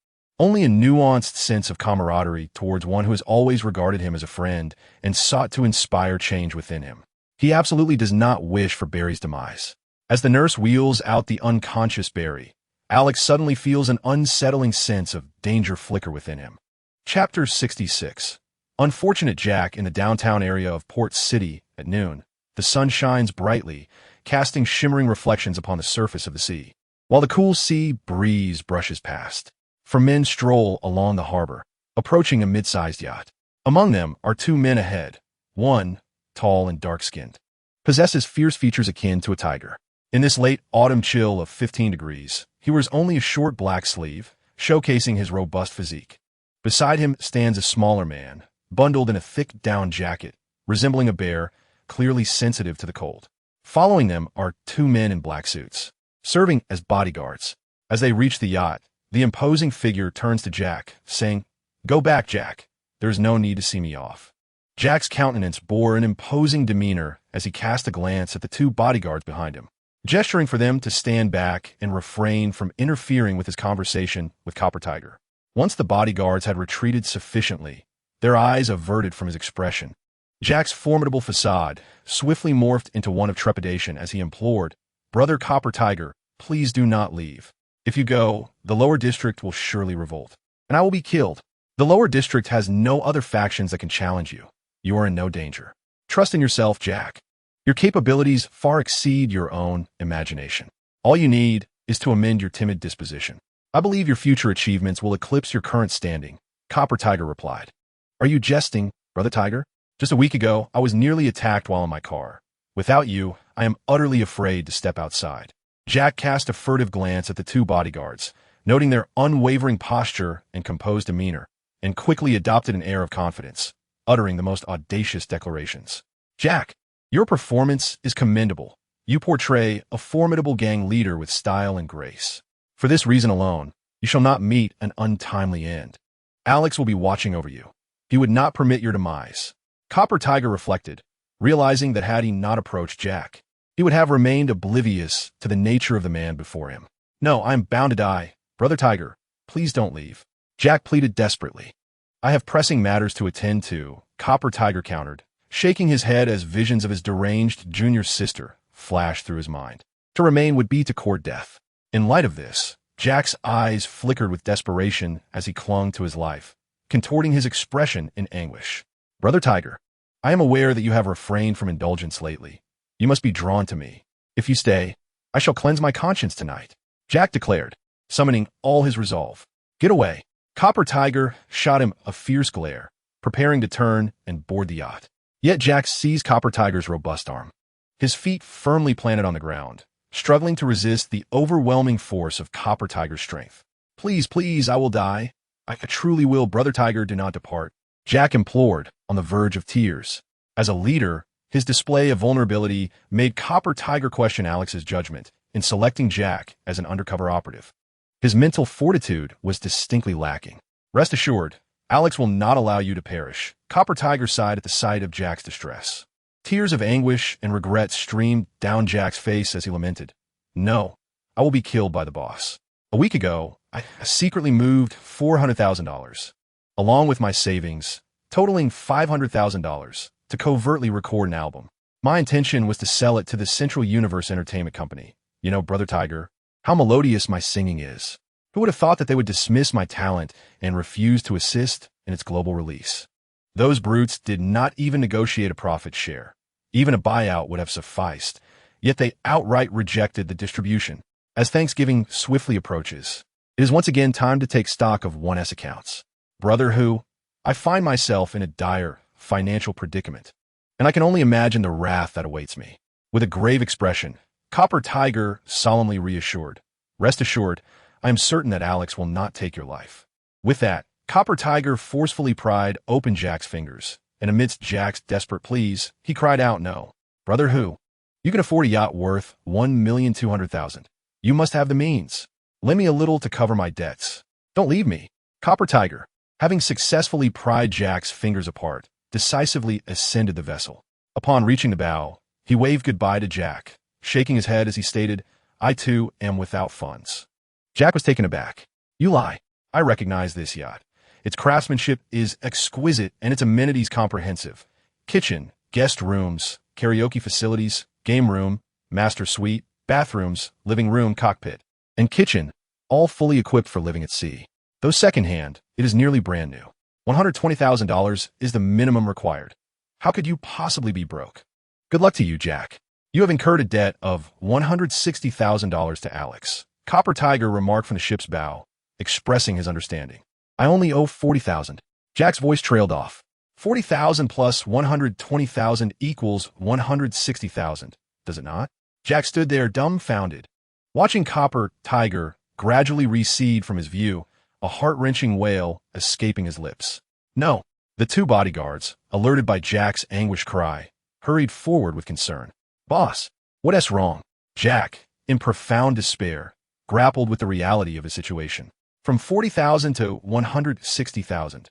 only a nuanced sense of camaraderie towards one who has always regarded him as a friend and sought to inspire change within him. He absolutely does not wish for Barry's demise. As the nurse wheels out the unconscious Barry, Alex suddenly feels an unsettling sense of danger flicker within him. Chapter 66. Unfortunate Jack in the downtown area of Port City at noon. The sun shines brightly, casting shimmering reflections upon the surface of the sea, while the cool sea breeze brushes past. 4 men stroll along the harbor, approaching a mid-sized yacht. Among them are 2 men ahead. One, tall and dark-skinned, possesses fierce features akin to a tiger. In this late autumn chill of 15 degrees, he wears only a short black sleeve, showcasing his robust physique. Beside him stands a smaller man, bundled in a thick down jacket, resembling a bear, clearly sensitive to the cold. Following them are 2 men in black suits, serving as bodyguards. As they reach the yacht, the imposing figure turns to Jack, saying, "Go back, Jack. There is no need to see me off." Jack's countenance bore an imposing demeanor as he cast a glance at the 2 bodyguards behind him, gesturing for them to stand back and refrain from interfering with his conversation with Copper Tiger. Once the bodyguards had retreated sufficiently, their eyes averted from his expression. Jack's formidable facade swiftly morphed into one of trepidation as he implored, "Brother Copper Tiger, please do not leave. If you go, the lower district will surely revolt, and I will be killed. The lower district has no other factions that can challenge you. You are in no danger. Trust in yourself, Jack. Your capabilities far exceed your own imagination. All you need is to amend your timid disposition. I believe your future achievements will eclipse your current standing," Copper Tiger replied. "Are you jesting, Brother Tiger? Just a week ago, I was nearly attacked while in my car. Without you, I am utterly afraid to step outside." Jack cast a furtive glance at the 2 bodyguards, noting their unwavering posture and composed demeanor, and quickly adopted an air of confidence, uttering the most audacious declarations. "Jack, your performance is commendable. You portray a formidable gang leader with style and grace. For this reason alone, you shall not meet an untimely end. Alex will be watching over you. He would not permit your demise." Copper Tiger reflected, realizing that had he not approached Jack, he would have remained oblivious to the nature of the man before him. "No, I am bound to die. Brother Tiger, please don't leave," Jack pleaded desperately. "I have pressing matters to attend to," Copper Tiger countered, shaking his head as visions of his deranged junior sister flashed through his mind. To remain would be to court death. In light of this, Jack's eyes flickered with desperation as he clung to his life, contorting his expression in anguish. "Brother Tiger, I am aware that you have refrained from indulgence lately. You must be drawn to me. If you stay, I shall cleanse my conscience tonight," Jack declared, summoning all his resolve. "Get away." Copper Tiger shot him a fierce glare, preparing to turn and board the yacht. Yet Jack seized Copper Tiger's robust arm, his feet firmly planted on the ground, struggling to resist the overwhelming force of Copper Tiger's strength. "Please, please, I will die. I truly will, Brother Tiger, do not depart," Jack implored, on the verge of tears. As a leader, his display of vulnerability made Copper Tiger question Alex's judgment in selecting Jack as an undercover operative. His mental fortitude was distinctly lacking. "Rest assured, Alex will not allow you to perish," Copper Tiger sighed at the sight of Jack's distress. Tears of anguish and regret streamed down Jack's face as he lamented, "No, I will be killed by the boss. A week ago, I secretly moved $400,000, along with my savings, totaling $500,000, to covertly record an album. My intention was to sell it to the Central Universe Entertainment Company. You know, Brother Tiger, how melodious my singing is. Who would have thought that they would dismiss my talent and refuse to assist in its global release? Those brutes did not even negotiate a profit share. Even a buyout would have sufficed, yet they outright rejected the distribution. As Thanksgiving swiftly approaches, it is once again time to take stock of 1S accounts. Brother Who, I find myself in a dire financial predicament, and I can only imagine the wrath that awaits me." With a grave expression, Copper Tiger solemnly reassured, "Rest assured, I am certain that Alex will not take your life." With that, Copper Tiger forcefully pried open Jack's fingers, and amidst Jack's desperate pleas, he cried out, "No, Brother Who, you can afford a yacht worth $1,200,000. You must have the means. Lend me a little to cover my debts. Don't leave me." Copper Tiger, having successfully pried Jack's fingers apart, decisively ascended the vessel. Upon reaching the bow, he waved goodbye to Jack, shaking his head as he stated, "I too am without funds." Jack was taken aback. "You lie. I recognize this yacht. Its craftsmanship is exquisite and its amenities comprehensive. Kitchen, guest rooms, karaoke facilities, game room, master suite, bathrooms, living room, cockpit, and kitchen, all fully equipped for living at sea. Though secondhand, it is nearly brand new. $120,000 is the minimum required. How could you possibly be broke? Good luck to you, Jack. You have incurred a debt of $160,000 to Alex. Copper Tiger remarked from the ship's bow, expressing his understanding. I only owe $40,000. Jack's voice trailed off. $40,000 plus $120,000 equals $160,000, does it not? Jack stood there dumbfounded, watching Copper Tiger gradually recede from his view, a heart-wrenching wail escaping his lips. No. The two bodyguards, alerted by Jack's anguished cry, hurried forward with concern. Boss, what's wrong? Jack, in profound despair, grappled with the reality of his situation. From $40,000 to $160,000.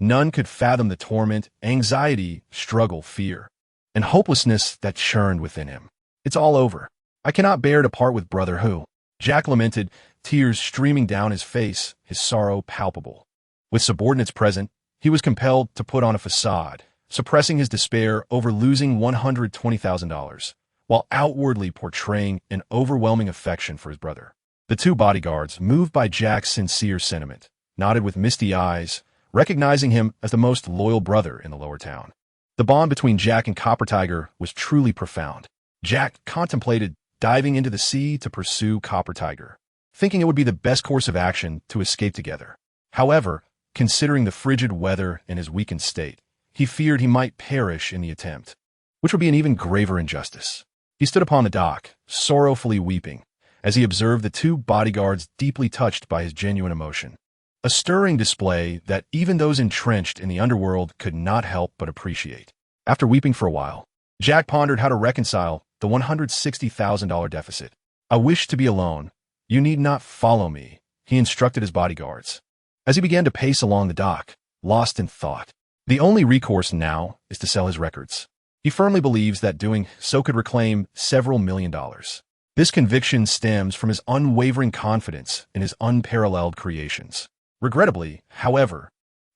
None could fathom the torment, anxiety, struggle, fear, and hopelessness that churned within him. It's all over. I cannot bear to part with brother who. Jack lamented, tears streaming down his face, his sorrow palpable. With subordinates present, he was compelled to put on a facade, suppressing his despair over losing $120,000, while outwardly portraying an overwhelming affection for his brother. The two bodyguards, moved by Jack's sincere sentiment, nodded with misty eyes, recognizing him as the most loyal brother in the lower town. The bond between Jack and Copper Tiger was truly profound. Jack contemplated diving into the sea to pursue Copper Tiger, thinking it would be the best course of action to escape together. However, considering the frigid weather and his weakened state, he feared he might perish in the attempt, which would be an even graver injustice. He stood upon the dock, sorrowfully weeping, as he observed the two bodyguards deeply touched by his genuine emotion. A stirring display that even those entrenched in the underworld could not help but appreciate. After weeping for a while, Jack pondered how to reconcile the $160,000 deficit. I wish to be alone. You need not follow me, he instructed his bodyguards. As he began to pace along the dock, lost in thought, the only recourse now is to sell his records. He firmly believes that doing so could reclaim several $1,000,000. This conviction stems from his unwavering confidence in his unparalleled creations. Regrettably, however,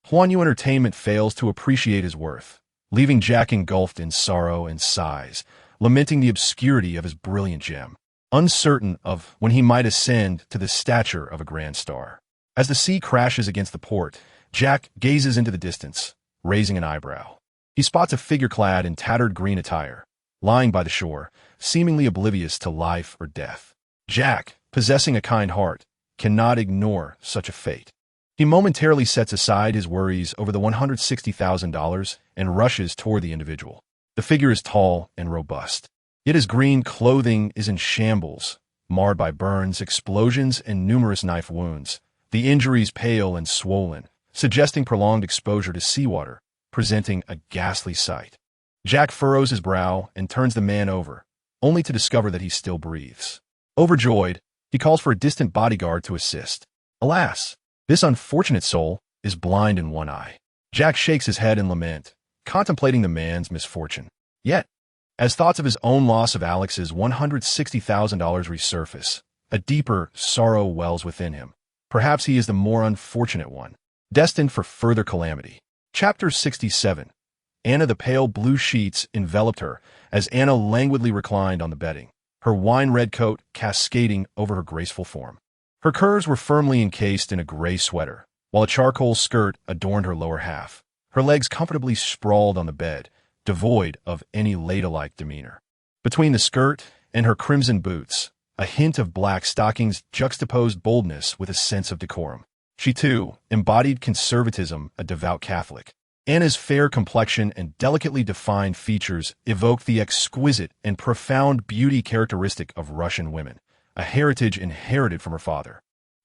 Huanyu Entertainment fails to appreciate his worth, leaving Jack engulfed in sorrow and sighs, lamenting the obscurity of his brilliant gem, uncertain of when he might ascend to the stature of a grand star. As the sea crashes against the port, Jack gazes into the distance, raising an eyebrow. He spots a figure clad in tattered green attire, lying by the shore, seemingly oblivious to life or death. Jack, possessing a kind heart, cannot ignore such a fate. He momentarily sets aside his worries over the $160,000 and rushes toward the individual. The figure is tall and robust, yet his green clothing is in shambles, marred by burns, explosions, and numerous knife wounds, the injuries pale and swollen, suggesting prolonged exposure to seawater, presenting a ghastly sight. Jack furrows his brow and turns the man over, only to discover that he still breathes. Overjoyed, he calls for a distant bodyguard to assist. Alas! This unfortunate soul is blind in one eye. Jack shakes his head in lament, contemplating the man's misfortune. Yet, as thoughts of his own loss of Alex's $160,000 resurface, a deeper sorrow wells within him. Perhaps he is the more unfortunate one, destined for further calamity. Chapter 67. Anna. The pale blue sheets enveloped her as Anna languidly reclined on the bedding, her wine-red coat cascading over her graceful form. Her curves were firmly encased in a gray sweater, while a charcoal skirt adorned her lower half. Her legs comfortably sprawled on the bed, devoid of any ladylike demeanor. Between the skirt and her crimson boots, a hint of black stockings juxtaposed boldness with a sense of decorum. She, too, embodied conservatism, a devout Catholic. Anna's fair complexion and delicately defined features evoked the exquisite and profound beauty characteristic of Russian women, a heritage inherited from her father,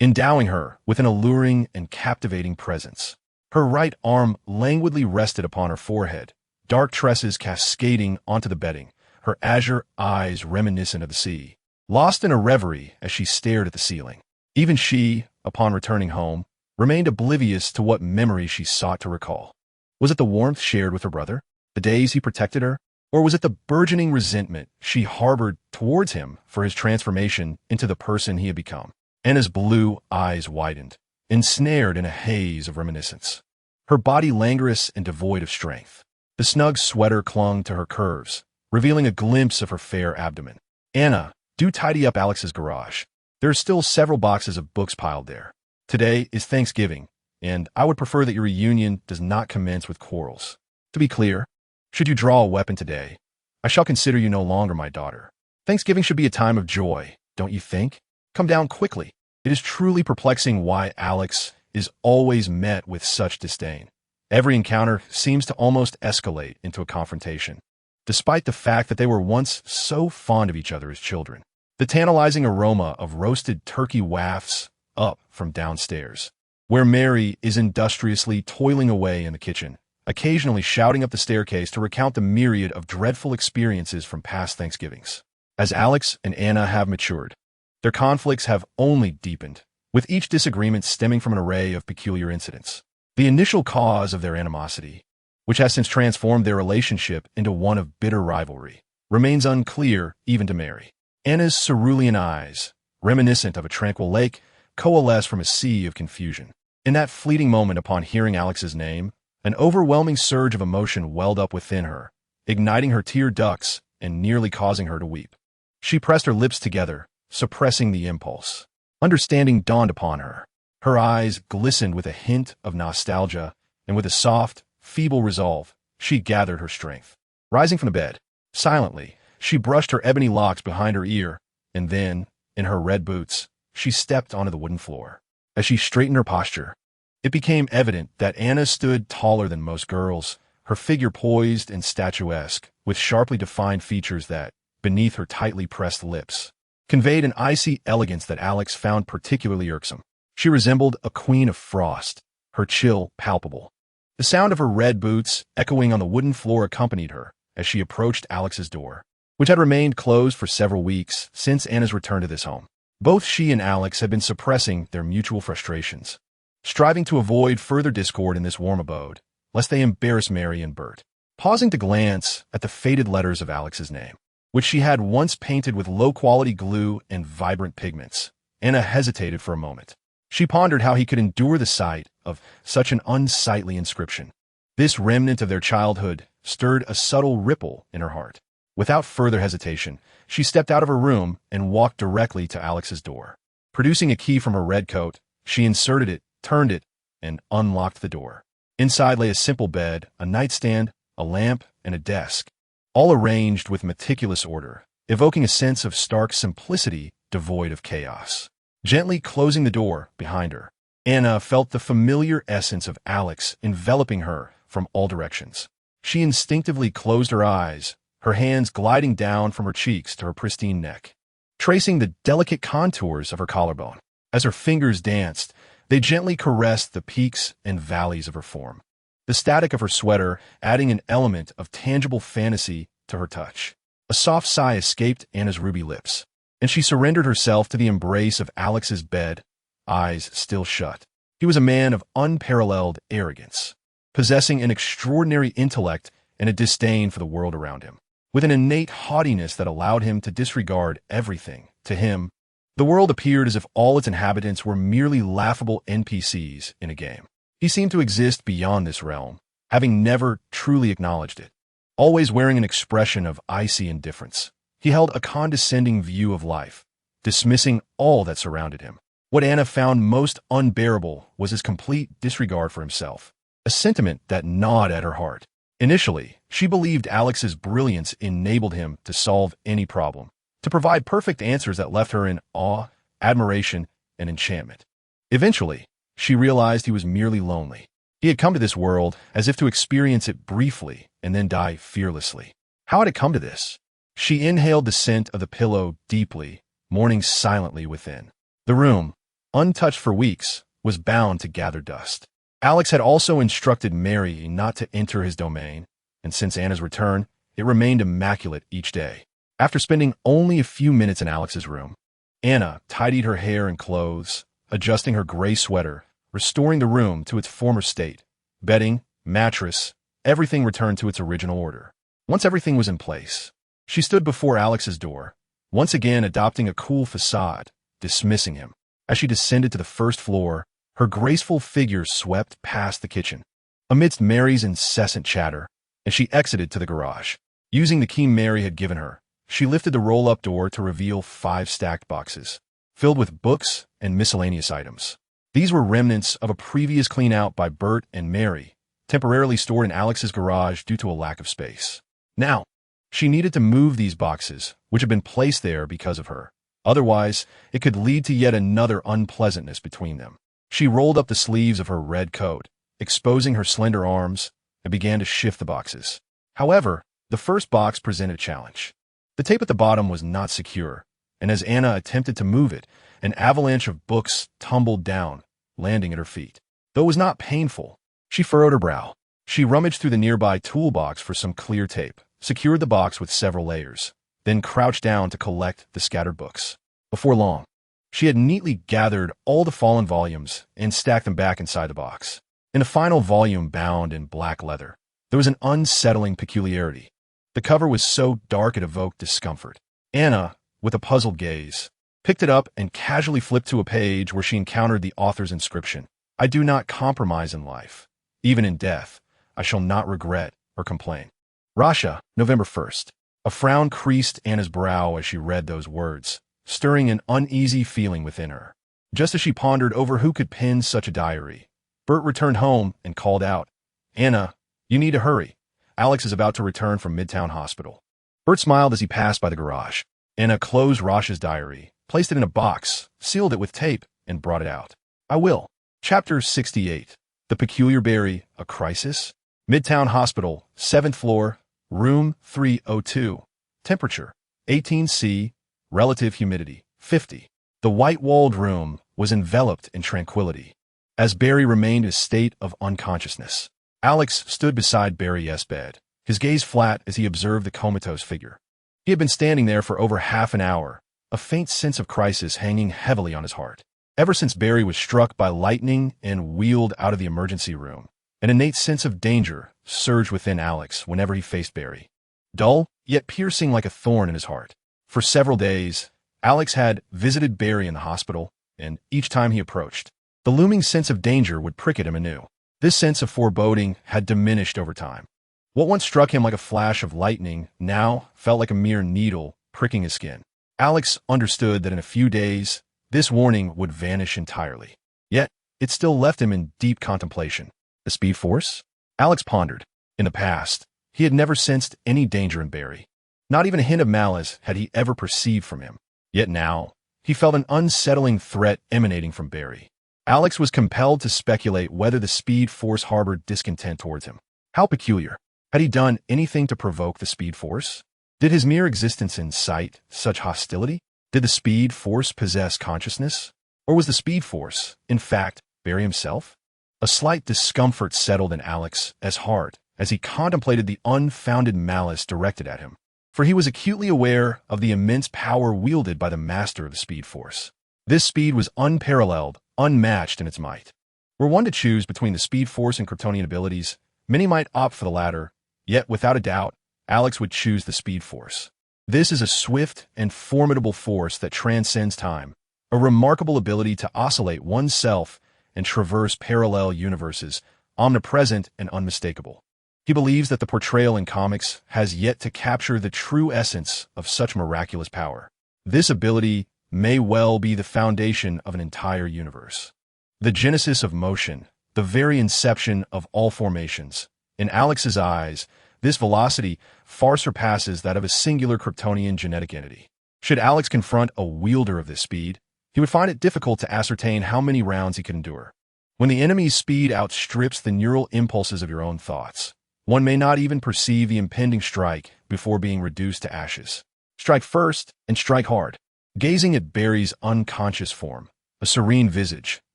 endowing her with an alluring and captivating presence. Her right arm languidly rested upon her forehead, dark tresses cascading onto the bedding, her azure eyes reminiscent of the sea, lost in a reverie as she stared at the ceiling. Even she, upon returning home, remained oblivious to what memory she sought to recall. Was it the warmth shared with her brother, the days he protected her, or was it the burgeoning resentment she harbored towards him for his transformation into the person he had become? Anna's blue eyes widened, ensnared in a haze of reminiscence. Her body languorous and devoid of strength. The snug sweater clung to her curves, revealing a glimpse of her fair abdomen. Anna, do tidy up Alex's garage. There are still several boxes of books piled there. Today is Thanksgiving, and I would prefer that your reunion does not commence with quarrels. To be clear, should you draw a weapon today, I shall consider you no longer my daughter. Thanksgiving should be a time of joy, don't you think? Come down quickly. It is truly perplexing why Alex is always met with such disdain. Every encounter seems to almost escalate into a confrontation, despite the fact that they were once so fond of each other as children. The tantalizing aroma of roasted turkey wafts up from downstairs, where Mary is industriously toiling away in the kitchen, occasionally shouting up the staircase to recount the myriad of dreadful experiences from past Thanksgivings. As Alex and Anna have matured, their conflicts have only deepened, with each disagreement stemming from an array of peculiar incidents. The initial cause of their animosity, which has since transformed their relationship into one of bitter rivalry, remains unclear even to Mary. Anna's cerulean eyes, reminiscent of a tranquil lake, coalesce from a sea of confusion. In that fleeting moment upon hearing Alex's name, an overwhelming surge of emotion welled up within her, igniting her tear ducts and nearly causing her to weep. She pressed her lips together, suppressing the impulse. Understanding dawned upon her. Her eyes glistened with a hint of nostalgia, and with a soft, feeble resolve, she gathered her strength. Rising from the bed, silently, she brushed her ebony locks behind her ear, and then, in her red boots, she stepped onto the wooden floor. As she straightened her posture, it became evident that Anna stood taller than most girls, her figure poised and statuesque, with sharply defined features that, beneath her tightly pressed lips, conveyed an icy elegance that Alex found particularly irksome. She resembled a queen of frost, her chill palpable. The sound of her red boots echoing on the wooden floor accompanied her as she approached Alex's door, which had remained closed for several weeks since Anna's return to this home. Both she and Alex had been suppressing their mutual frustrations, striving to avoid further discord in this warm abode, lest they embarrass Mary and Bert. Pausing to glance at the faded letters of Alex's name, which she had once painted with low-quality glue and vibrant pigments, Anna hesitated for a moment. She pondered how he could endure the sight of such an unsightly inscription. This remnant of their childhood stirred a subtle ripple in her heart. Without further hesitation, she stepped out of her room and walked directly to Alex's door. Producing a key from her red coat, she inserted it, turned it, and unlocked the door. Inside lay a simple bed, a nightstand, a lamp, and a desk, all arranged with meticulous order, evoking a sense of stark simplicity devoid of chaos. Gently closing the door behind her, Anna felt the familiar essence of Alex enveloping her from all directions. She instinctively closed her eyes, her hands gliding down from her cheeks to her pristine neck, tracing the delicate contours of her collarbone. As her fingers danced, they gently caressed the peaks and valleys of her form, the static of her sweater adding an element of tangible fantasy to her touch. A soft sigh escaped Anna's ruby lips, and she surrendered herself to the embrace of Alex's bed, eyes still shut. He was a man of unparalleled arrogance, possessing an extraordinary intellect and a disdain for the world around him. With an innate haughtiness that allowed him to disregard everything, to him, the world appeared as if all its inhabitants were merely laughable NPCs in a game. He seemed to exist beyond this realm, having never truly acknowledged it. Always wearing an expression of icy indifference, he held a condescending view of life, dismissing all that surrounded him. What Anna found most unbearable was his complete disregard for himself, a sentiment that gnawed at her heart. Initially, she believed Alex's brilliance enabled him to solve any problem, to provide perfect answers that left her in awe, admiration, and enchantment. Eventually, she realized he was merely lonely. He had come to this world as if to experience it briefly and then die fearlessly. How had it come to this? She inhaled the scent of the pillow deeply, mourning silently within. The room, untouched for weeks, was bound to gather dust. Alex had also instructed Mary not to enter his domain, and since Anna's return, it remained immaculate each day. After spending only a few minutes in Alex's room, Anna tidied her hair and clothes, adjusting her gray sweater, restoring the room to its former state. Bedding, mattress, everything returned to its original order. Once everything was in place, she stood before Alex's door, once again adopting a cool facade, dismissing him. As she descended to the first floor, her graceful figure swept past the kitchen, amidst Mary's incessant chatter, and she exited to the garage. Using the key Mary had given her, she lifted the roll-up door to reveal 5 stacked boxes, filled with books and miscellaneous items. These were remnants of a previous clean-out by Bert and Mary, temporarily stored in Alex's garage due to a lack of space. Now, she needed to move these boxes, which had been placed there because of her. Otherwise, it could lead to yet another unpleasantness between them. She rolled up the sleeves of her red coat, exposing her slender arms, and began to shift the boxes. However, the first box presented a challenge. The tape at the bottom was not secure, and as Anna attempted to move it, an avalanche of books tumbled down, landing at her feet. Though it was not painful, she furrowed her brow. She rummaged through the nearby toolbox for some clear tape, secured the box with several layers, then crouched down to collect the scattered books. Before long, she had neatly gathered all the fallen volumes and stacked them back inside the box. In the final volume bound in black leather, there was an unsettling peculiarity. The cover was so dark it evoked discomfort. Anna, with a puzzled gaze, picked it up and casually flipped to a page where she encountered the author's inscription. "I do not compromise in life. Even in death, I shall not regret or complain." Russia, November 1st. A frown creased Anna's brow as she read those words, stirring an uneasy feeling within her. Just as she pondered over who could pen such a diary, Bert returned home and called out, "Anna, you need to hurry. Alex is about to return from Midtown Hospital." Bert smiled as he passed by the garage. Anna closed Rosh's diary, placed it in a box, sealed it with tape, and brought it out. "I will." Chapter 68. The Peculiar Berry, A Crisis. Midtown Hospital, 7th floor, room 302. Temperature, 18°C, relative humidity, 50. The white-walled room was enveloped in tranquility, as Barry remained in a state of unconsciousness. Alex stood beside Barry's bed, his gaze flat as he observed the comatose figure. He had been standing there for over half an hour, a faint sense of crisis hanging heavily on his heart. Ever since Barry was struck by lightning and wheeled out of the emergency room, an innate sense of danger surged within Alex whenever he faced Barry, dull yet piercing like a thorn in his heart. For several days, Alex had visited Barry in the hospital, and each time he approached, the looming sense of danger would prick at him anew. This sense of foreboding had diminished over time. What once struck him like a flash of lightning now felt like a mere needle pricking his skin. Alex understood that in a few days, this warning would vanish entirely. Yet, it still left him in deep contemplation. The Speed Force? Alex pondered. In the past, he had never sensed any danger in Barry. Not even a hint of malice had he ever perceived from him. Yet now, he felt an unsettling threat emanating from Barry. Alex was compelled to speculate whether the Speed Force harbored discontent towards him. How peculiar. Had he done anything to provoke the Speed Force? Did his mere existence incite such hostility? Did the Speed Force possess consciousness? Or was the Speed Force, in fact, Barry himself? A slight discomfort settled in Alex's heart as he contemplated the unfounded malice directed at him, for he was acutely aware of the immense power wielded by the master of the Speed Force. This speed was unparalleled, unmatched in its might. Were one to choose between the Speed Force and Kryptonian abilities, many might opt for the latter, yet without a doubt, Alex would choose the Speed Force. This is a swift and formidable force that transcends time, a remarkable ability to oscillate oneself and traverse parallel universes, omnipresent and unmistakable. He believes that the portrayal in comics has yet to capture the true essence of such miraculous power. This ability may well be the foundation of an entire universe. The genesis of motion, the very inception of all formations. In Alex's eyes, this velocity far surpasses that of a singular Kryptonian genetic entity. Should Alex confront a wielder of this speed, he would find it difficult to ascertain how many rounds he could endure. When the enemy's speed outstrips the neural impulses of your own thoughts, one may not even perceive the impending strike before being reduced to ashes. Strike first and strike hard. Gazing at Barry's unconscious form, a serene visage,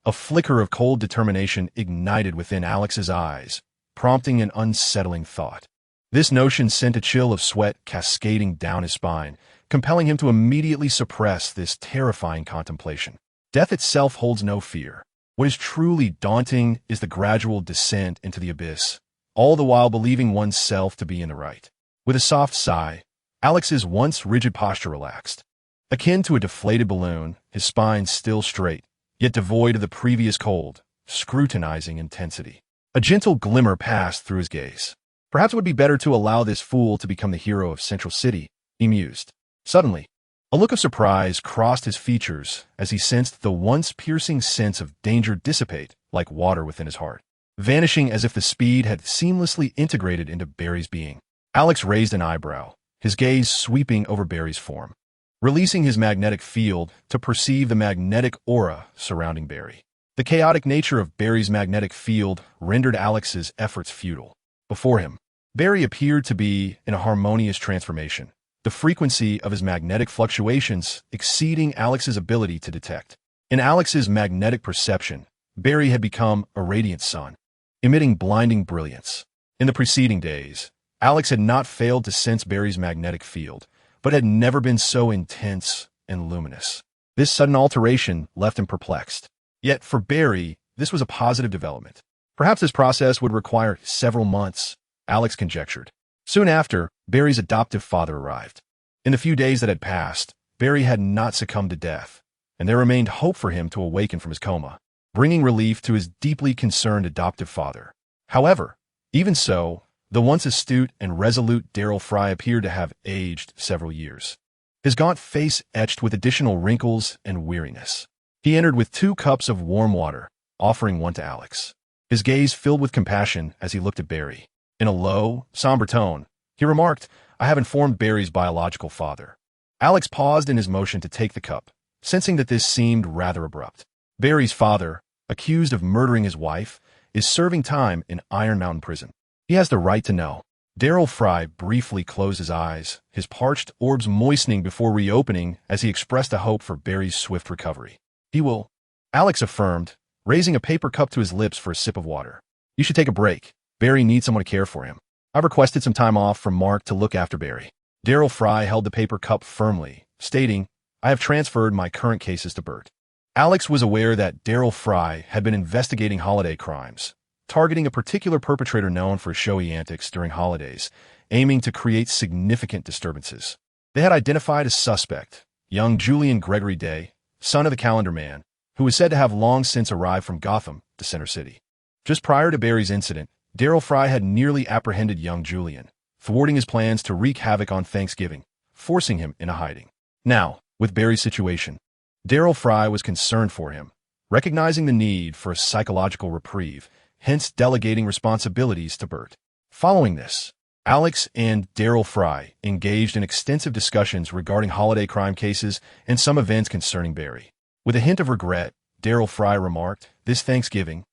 a flicker of cold determination ignited within Alex's eyes, prompting an unsettling thought. This notion sent a chill of sweat cascading down his spine, compelling him to immediately suppress this terrifying contemplation. Death itself holds no fear. What is truly daunting is the gradual descent into the abyss, all the while believing oneself to be in the right. With a soft sigh, Alex's once rigid posture relaxed. Akin to a deflated balloon, his spine still straight, yet devoid of the previous cold, scrutinizing intensity. A gentle glimmer passed through his gaze. Perhaps it would be better to allow this fool to become the hero of Central City, he mused. Suddenly, A look of surprise crossed his features as he sensed the once piercing sense of danger dissipate like water within his heart, vanishing as if the speed had seamlessly integrated into Barry's being. Alex raised an eyebrow, his gaze sweeping over Barry's form, releasing his magnetic field to perceive the magnetic aura surrounding Barry. The chaotic nature of Barry's magnetic field rendered Alex's efforts futile. Before him, Barry appeared to be in a harmonious transformation, the frequency of his magnetic fluctuations exceeding Alex's ability to detect. In Alex's magnetic perception, Barry had become a radiant sun, emitting blinding brilliance. In the preceding days, Alex had not failed to sense Barry's magnetic field, but had never been so intense and luminous. This sudden alteration left him perplexed. Yet for Barry, this was a positive development. Perhaps this process would require several months, Alex conjectured. Soon after, Barry's adoptive father arrived. In the few days that had passed, Barry had not succumbed to death, and there remained hope for him to awaken from his coma, bringing relief to his deeply concerned adoptive father. However, even so, the once astute and resolute Daryl Fry appeared to have aged several years, his gaunt face etched with additional wrinkles and weariness. He entered with 2 cups of warm water, offering one to Alex. His gaze filled with compassion as he looked at Barry. In a low, somber tone, he remarked, "I have informed Barry's biological father." Alex paused in his motion to take the cup, sensing that this seemed rather abrupt. Barry's father, accused of murdering his wife, is serving time in Iron Mountain Prison. He has the right to know. Daryl Fry briefly closed his eyes, his parched orbs moistening before reopening as he expressed a hope for Barry's swift recovery. "He will," Alex affirmed, raising a paper cup to his lips for a sip of water. "You should take a break. Barry needs someone to care for him. I've requested some time off from Mark to look after Barry." Daryl Fry held the paper cup firmly, stating, "I have transferred my current cases to Bert." Alex was aware that Daryl Fry had been investigating holiday crimes, targeting a particular perpetrator known for showy antics during holidays, aiming to create significant disturbances. They had identified a suspect, young Julian Gregory Day, son of the Calendar Man, who was said to have long since arrived from Gotham to Center City. Just prior to Barry's incident, Daryl Fry had nearly apprehended young Julian, thwarting his plans to wreak havoc on Thanksgiving, forcing him into hiding. Now, with Barry's situation, Daryl Fry was concerned for him, recognizing the need for a psychological reprieve, hence delegating responsibilities to Bert. Following this, Alex and Daryl Fry engaged in extensive discussions regarding holiday crime cases and some events concerning Barry. With a hint of regret, Daryl Fry remarked, "This Thanksgiving,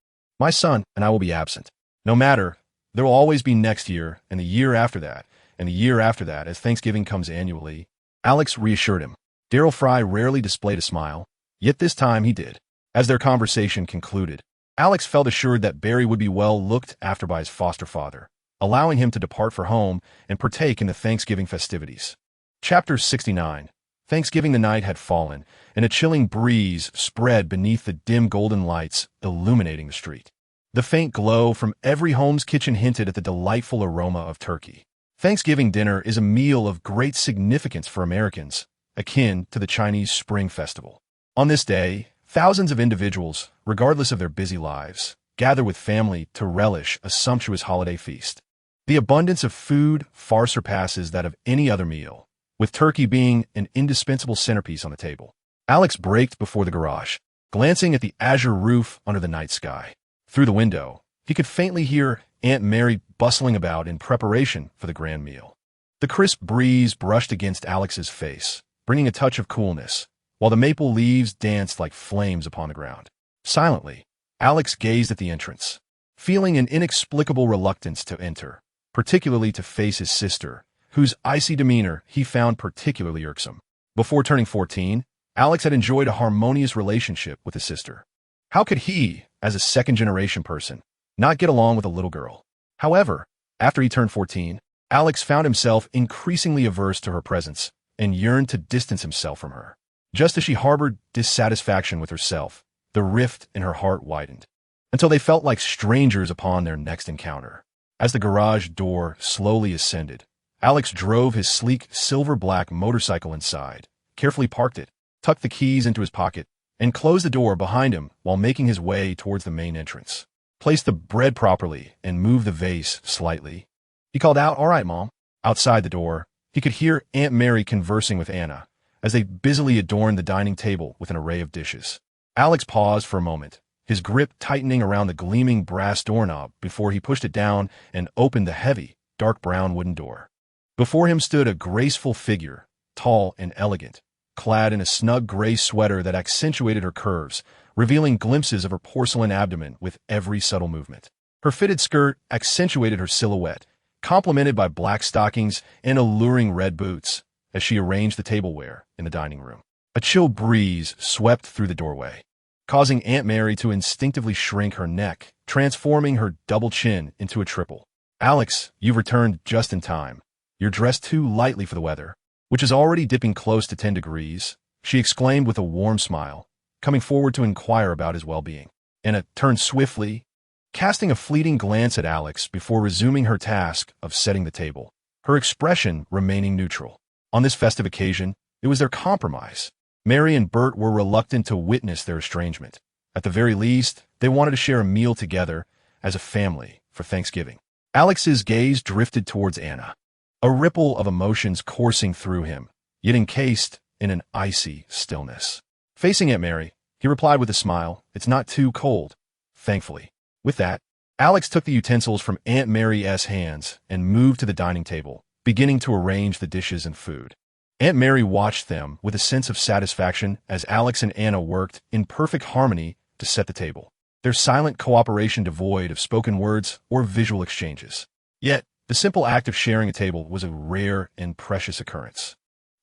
my son and I will be absent. No matter, there will always be next year, and the year after that, and the year after that, as Thanksgiving comes annually." Alex reassured him. Daryl Fry rarely displayed a smile, yet this time he did. As their conversation concluded, Alex felt assured that Barry would be well looked after by his foster father, allowing him to depart for home and partake in the Thanksgiving festivities. Chapter 69. Thanksgiving the night had fallen, and a chilling breeze spread beneath the dim golden lights illuminating the street. The faint glow from every home's kitchen hinted at the delightful aroma of turkey. Thanksgiving dinner is a meal of great significance for Americans, akin to the Chinese Spring Festival. On this day, thousands of individuals, regardless of their busy lives, gather with family to relish a sumptuous holiday feast. The abundance of food far surpasses that of any other meal, with turkey being an indispensable centerpiece on the table. Alex braked before the garage, glancing at the azure roof under the night sky. Through the window, he could faintly hear Aunt Mary bustling about in preparation for the grand meal. The crisp breeze brushed against Alex's face, bringing a touch of coolness, while the maple leaves danced like flames upon the ground. Silently, Alex gazed at the entrance, feeling an inexplicable reluctance to enter, particularly to face his sister, whose icy demeanor he found particularly irksome. Before turning 14, Alex had enjoyed a harmonious relationship with his sister. How could he, as a second-generation person, not get along with a little girl? However, after he turned 14, Alex found himself increasingly averse to her presence and yearned to distance himself from her. Just as she harbored dissatisfaction with herself, the rift in her heart widened, until they felt like strangers upon their next encounter. As the garage door slowly ascended, Alex drove his sleek silver-black motorcycle inside, carefully parked it, tucked the keys into his pocket, and closed the door behind him while making his way towards the main entrance. Placed the bread properly and moved the vase slightly. He called out, "All right, Mom." Outside the door, he could hear Aunt Mary conversing with Anna, as they busily adorned the dining table with an array of dishes. Alex paused for a moment, his grip tightening around the gleaming brass doorknob before he pushed it down and opened the heavy, dark brown wooden door. Before him stood a graceful figure, tall and elegant, clad in a snug gray sweater that accentuated her curves, revealing glimpses of her porcelain abdomen with every subtle movement. Her fitted skirt accentuated her silhouette, complemented by black stockings and alluring red boots, as she arranged the tableware in the dining room. A chill breeze swept through the doorway, causing Aunt Mary to instinctively shrink her neck, transforming her double chin into a triple. "Alex, you've returned just in time. You're dressed too lightly for the weather, which is already dipping close to 10 degrees, she exclaimed with a warm smile, coming forward to inquire about his well-being. Anna turned swiftly, casting a fleeting glance at Alex before resuming her task of setting the table, her expression remaining neutral. On this festive occasion, it was their compromise. Mary and Bert were reluctant to witness their estrangement. At the very least, they wanted to share a meal together as a family for Thanksgiving. Alex's gaze drifted towards Anna, a ripple of emotions coursing through him, yet encased in an icy stillness. Facing Aunt Mary, he replied with a smile, "It's not too cold, thankfully." With that, Alex took the utensils from Aunt Mary's hands and moved to the dining table, beginning to arrange the dishes and food. Aunt Mary watched them with a sense of satisfaction as Alex and Anna worked in perfect harmony to set the table, their silent cooperation devoid of spoken words or visual exchanges. Yet, the simple act of sharing a table was a rare and precious occurrence.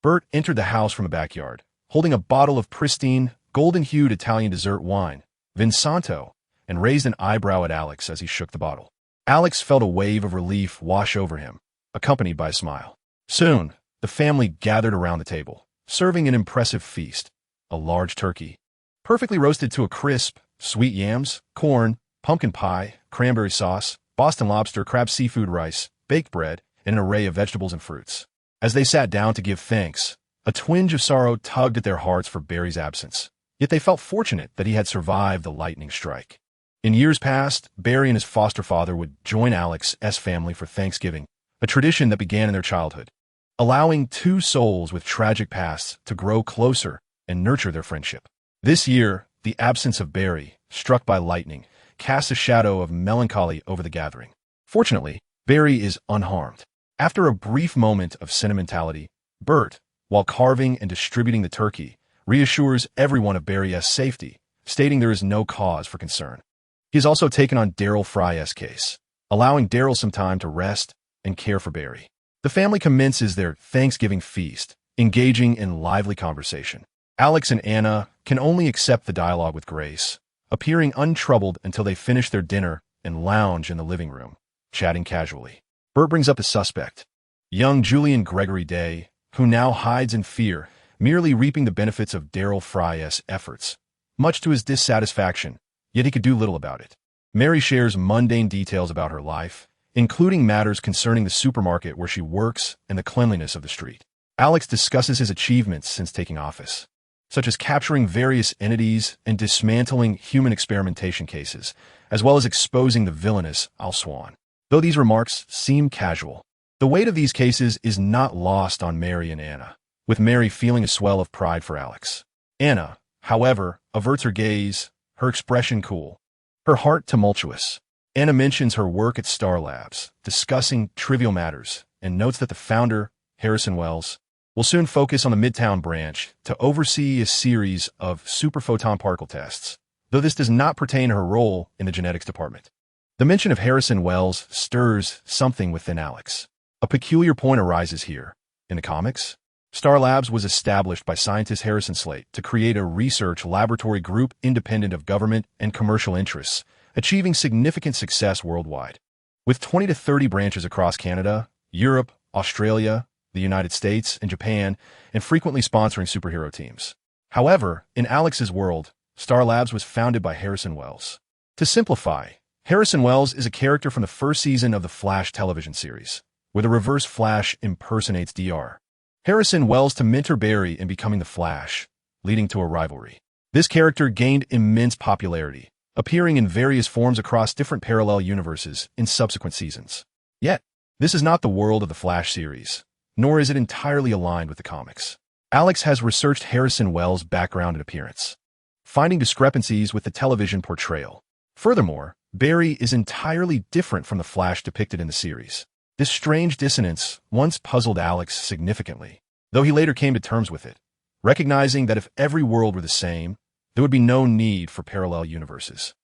Bert entered the house from a backyard, holding a bottle of pristine, golden-hued Italian dessert wine, Vinsanto, and raised an eyebrow at Alex as he shook the bottle. Alex felt a wave of relief wash over him, accompanied by a smile. Soon, the family gathered around the table, serving an impressive feast, a large turkey, perfectly roasted to a crisp, sweet yams, corn, pumpkin pie, cranberry sauce, Boston lobster, crab seafood rice, baked bread, and an array of vegetables and fruits. As they sat down to give thanks, a twinge of sorrow tugged at their hearts for Barry's absence, yet they felt fortunate that he had survived the lightning strike. In years past, Barry and his foster father would join Alex's family for Thanksgiving, a tradition that began in their childhood, allowing two souls with tragic pasts to grow closer and nurture their friendship. This year, the absence of Barry, struck by lightning, cast a shadow of melancholy over the gathering. Fortunately, Barry is unharmed. After a brief moment of sentimentality, Bert, while carving and distributing the turkey, reassures everyone of Barry's safety, stating there is no cause for concern. He has also taken on Daryl Fry's case, allowing Daryl some time to rest and care for Barry. The family commences their Thanksgiving feast, engaging in lively conversation. Alex and Anna can only accept the dialogue with grace, appearing untroubled until they finish their dinner and lounge in the living room, chatting casually. Bert brings up the suspect, young Julian Gregory Day, who now hides in fear, merely reaping the benefits of Daryl Fry's efforts, much to his dissatisfaction, yet he could do little about it. Mary shares mundane details about her life, including matters concerning the supermarket where she works and the cleanliness of the street. Alex discusses his achievements since taking office, such as capturing various entities and dismantling human experimentation cases, as well as exposing the villainous Al Swan. Though these remarks seem casual, the weight of these cases is not lost on Mary and Anna, with Mary feeling a swell of pride for Alex. Anna, however, averts her gaze, her expression cool, her heart tumultuous. Anna mentions her work at Star Labs, discussing trivial matters, and notes that the founder, Harrison Wells, will soon focus on the Midtown branch to oversee a series of superphoton particle tests, though this does not pertain to her role in the genetics department. The mention of Harrison Wells stirs something within Alex. A peculiar point arises here. In the comics, Star Labs was established by scientist Harrison Slate to create a research laboratory group independent of government and commercial interests, achieving significant success worldwide. With 20 to 30 branches across Canada, Europe, Australia, the United States, and Japan, and frequently sponsoring superhero teams. However, in Alex's world, Star Labs was founded by Harrison Wells. To simplify, Harrison Wells is a character from the first season of the Flash television series, where the Reverse Flash impersonates Dr. Harrison Wells to mentor Barry in becoming the Flash, leading to a rivalry. This character gained immense popularity, appearing in various forms across different parallel universes in subsequent seasons. Yet, this is not the world of the Flash series, nor is it entirely aligned with the comics. Alex has researched Harrison Wells' background and appearance, finding discrepancies with the television portrayal. Furthermore, Barry is entirely different from the Flash depicted in the series. This strange dissonance once puzzled Alex significantly, though he later came to terms with it, recognizing that if every world were the same, there would be no need for parallel universes.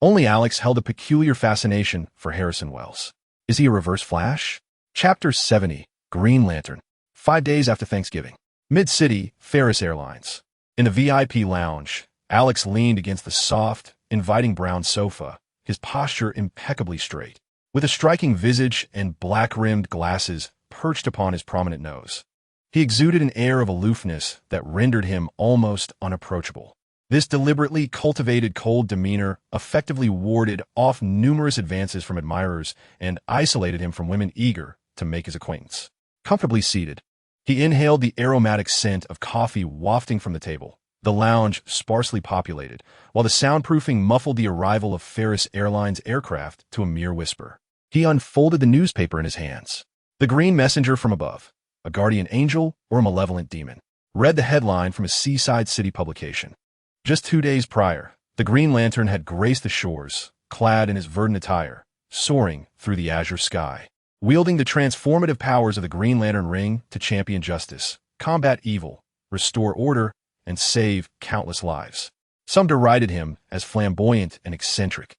Only Alex held a peculiar fascination for Harrison Wells. Is he a reverse Flash? Chapter 70, Green Lantern. 5 days after Thanksgiving. Mid-City, Ferris Airlines. In the VIP lounge, Alex leaned against the soft, inviting brown sofa, his posture impeccably straight, with a striking visage and black-rimmed glasses perched upon his prominent nose. He exuded an air of aloofness that rendered him almost unapproachable. This deliberately cultivated cold demeanor effectively warded off numerous advances from admirers and isolated him from women eager to make his acquaintance. Comfortably seated, he inhaled the aromatic scent of coffee wafting from the table, the lounge sparsely populated, while the soundproofing muffled the arrival of Ferris Airlines aircraft to a mere whisper. He unfolded the newspaper in his hands. The green messenger from above, a guardian angel or a malevolent demon, read the headline from a seaside city publication. Just 2 days prior, the Green Lantern had graced the shores, clad in his verdant attire, soaring through the azure sky, wielding the transformative powers of the Green Lantern ring to champion justice, combat evil, restore order, and save countless lives. Some derided him as flamboyant and eccentric,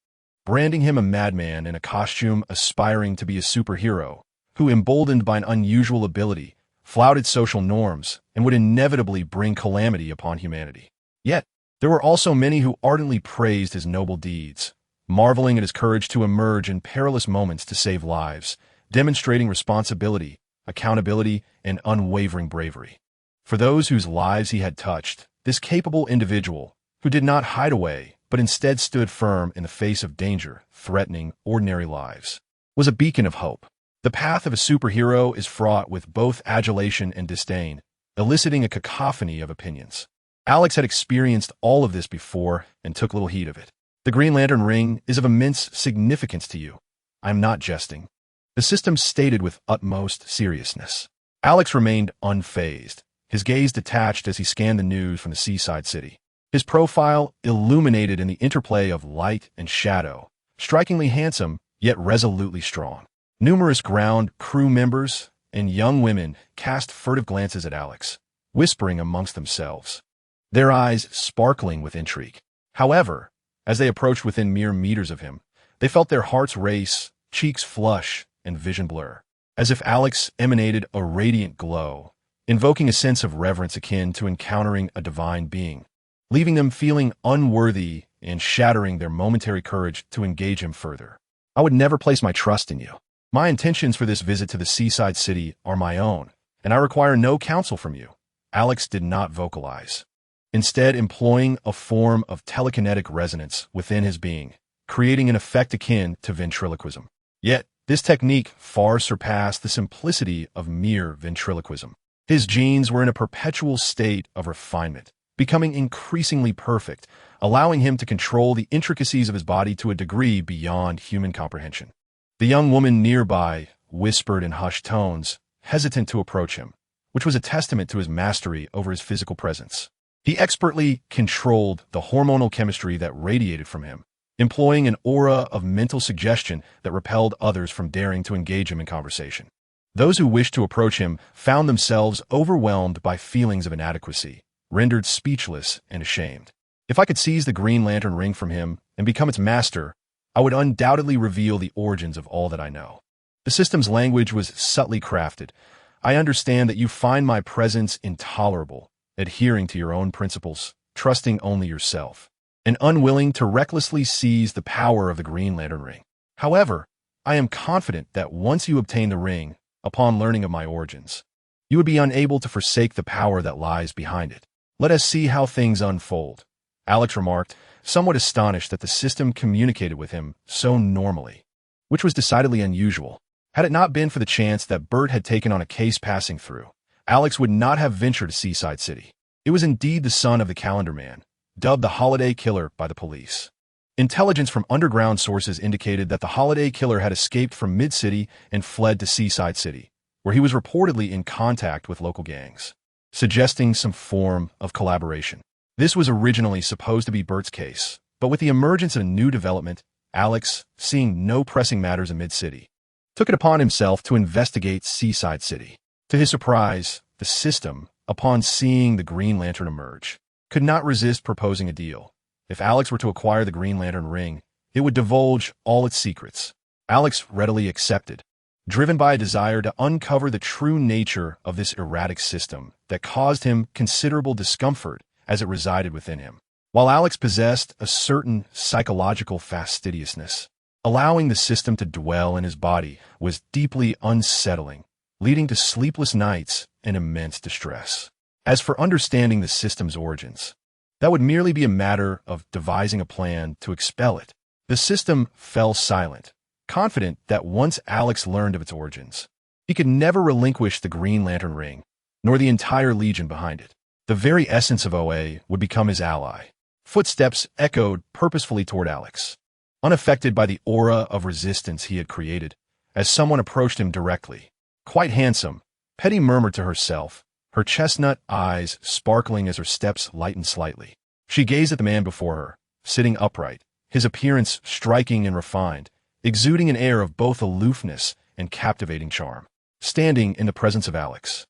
branding him a madman in a costume aspiring to be a superhero, who, emboldened by an unusual ability, flouted social norms and would inevitably bring calamity upon humanity. Yet, there were also many who ardently praised his noble deeds, marveling at his courage to emerge in perilous moments to save lives, demonstrating responsibility, accountability, and unwavering bravery. For those whose lives he had touched, this capable individual, who did not hide away but instead stood firm in the face of danger threatening ordinary lives, was a beacon of hope. The path of a superhero is fraught with both adulation and disdain, eliciting a cacophony of opinions. Alex had experienced all of this before and took little heed of it. The Green Lantern ring is of immense significance to you. I am not jesting. The system stated with utmost seriousness. Alex remained unfazed, his gaze detached as he scanned the news from the seaside city. His profile illuminated in the interplay of light and shadow, strikingly handsome, yet resolutely strong. Numerous ground crew members and young women cast furtive glances at Alex, whispering amongst themselves, their eyes sparkling with intrigue. However, as they approached within mere meters of him, they felt their hearts race, cheeks flush, and vision blur, as if Alex emanated a radiant glow, invoking a sense of reverence akin to encountering a divine being, leaving them feeling unworthy and shattering their momentary courage to engage him further. I would never place my trust in you. My intentions for this visit to the seaside city are my own, and I require no counsel from you. Alex did not vocalize, instead employing a form of telekinetic resonance within his being, creating an effect akin to ventriloquism. Yet, this technique far surpassed the simplicity of mere ventriloquism. His genes were in a perpetual state of refinement, becoming increasingly perfect, allowing him to control the intricacies of his body to a degree beyond human comprehension. The young woman nearby whispered in hushed tones, hesitant to approach him, which was a testament to his mastery over his physical presence. He expertly controlled the hormonal chemistry that radiated from him, employing an aura of mental suggestion that repelled others from daring to engage him in conversation. Those who wished to approach him found themselves overwhelmed by feelings of inadequacy, rendered speechless and ashamed. If I could seize the Green Lantern ring from him and become its master, I would undoubtedly reveal the origins of all that I know. The system's language was subtly crafted. I understand that you find my presence intolerable, adhering to your own principles, trusting only yourself, and unwilling to recklessly seize the power of the Green Lantern ring. However, I am confident that once you obtain the ring, upon learning of my origins, you would be unable to forsake the power that lies behind it. Let us see how things unfold, Alex remarked, somewhat astonished that the system communicated with him so normally, which was decidedly unusual. Had it not been for the chance that Bert had taken on a case passing through, Alex would not have ventured to Seaside City. It was indeed the son of the Calendar Man, dubbed the Holiday Killer by the police. Intelligence from underground sources indicated that the Holiday Killer had escaped from Mid-City and fled to Seaside City, where he was reportedly in contact with local gangs. suggesting some form of collaboration. This was originally supposed to be Bert's case, but with the emergence of a new development, Alex, seeing no pressing matters in Mid-City, took it upon himself to investigate Seaside City. To his surprise, the system, upon seeing the Green Lantern emerge, could not resist proposing a deal. If Alex were to acquire the Green Lantern ring, it would divulge all its secrets. Alex readily accepted, driven by a desire to uncover the true nature of this erratic system that caused him considerable discomfort as it resided within him. While Alex possessed a certain psychological fastidiousness, allowing the system to dwell in his body was deeply unsettling, leading to sleepless nights and immense distress. As for understanding the system's origins, that would merely be a matter of devising a plan to expel it. The system fell silent, confident that once Alex learned of its origins, he could never relinquish the Green Lantern ring, nor the entire Legion behind it. The very essence of OA would become his ally. Footsteps echoed purposefully toward Alex, unaffected by the aura of resistance he had created, as someone approached him directly. Quite handsome, Petty murmured to herself, her chestnut eyes sparkling as her steps lightened slightly. She gazed at the man before her, sitting upright, his appearance striking and refined, exuding an air of both aloofness and captivating charm. Standing in the presence of Alex,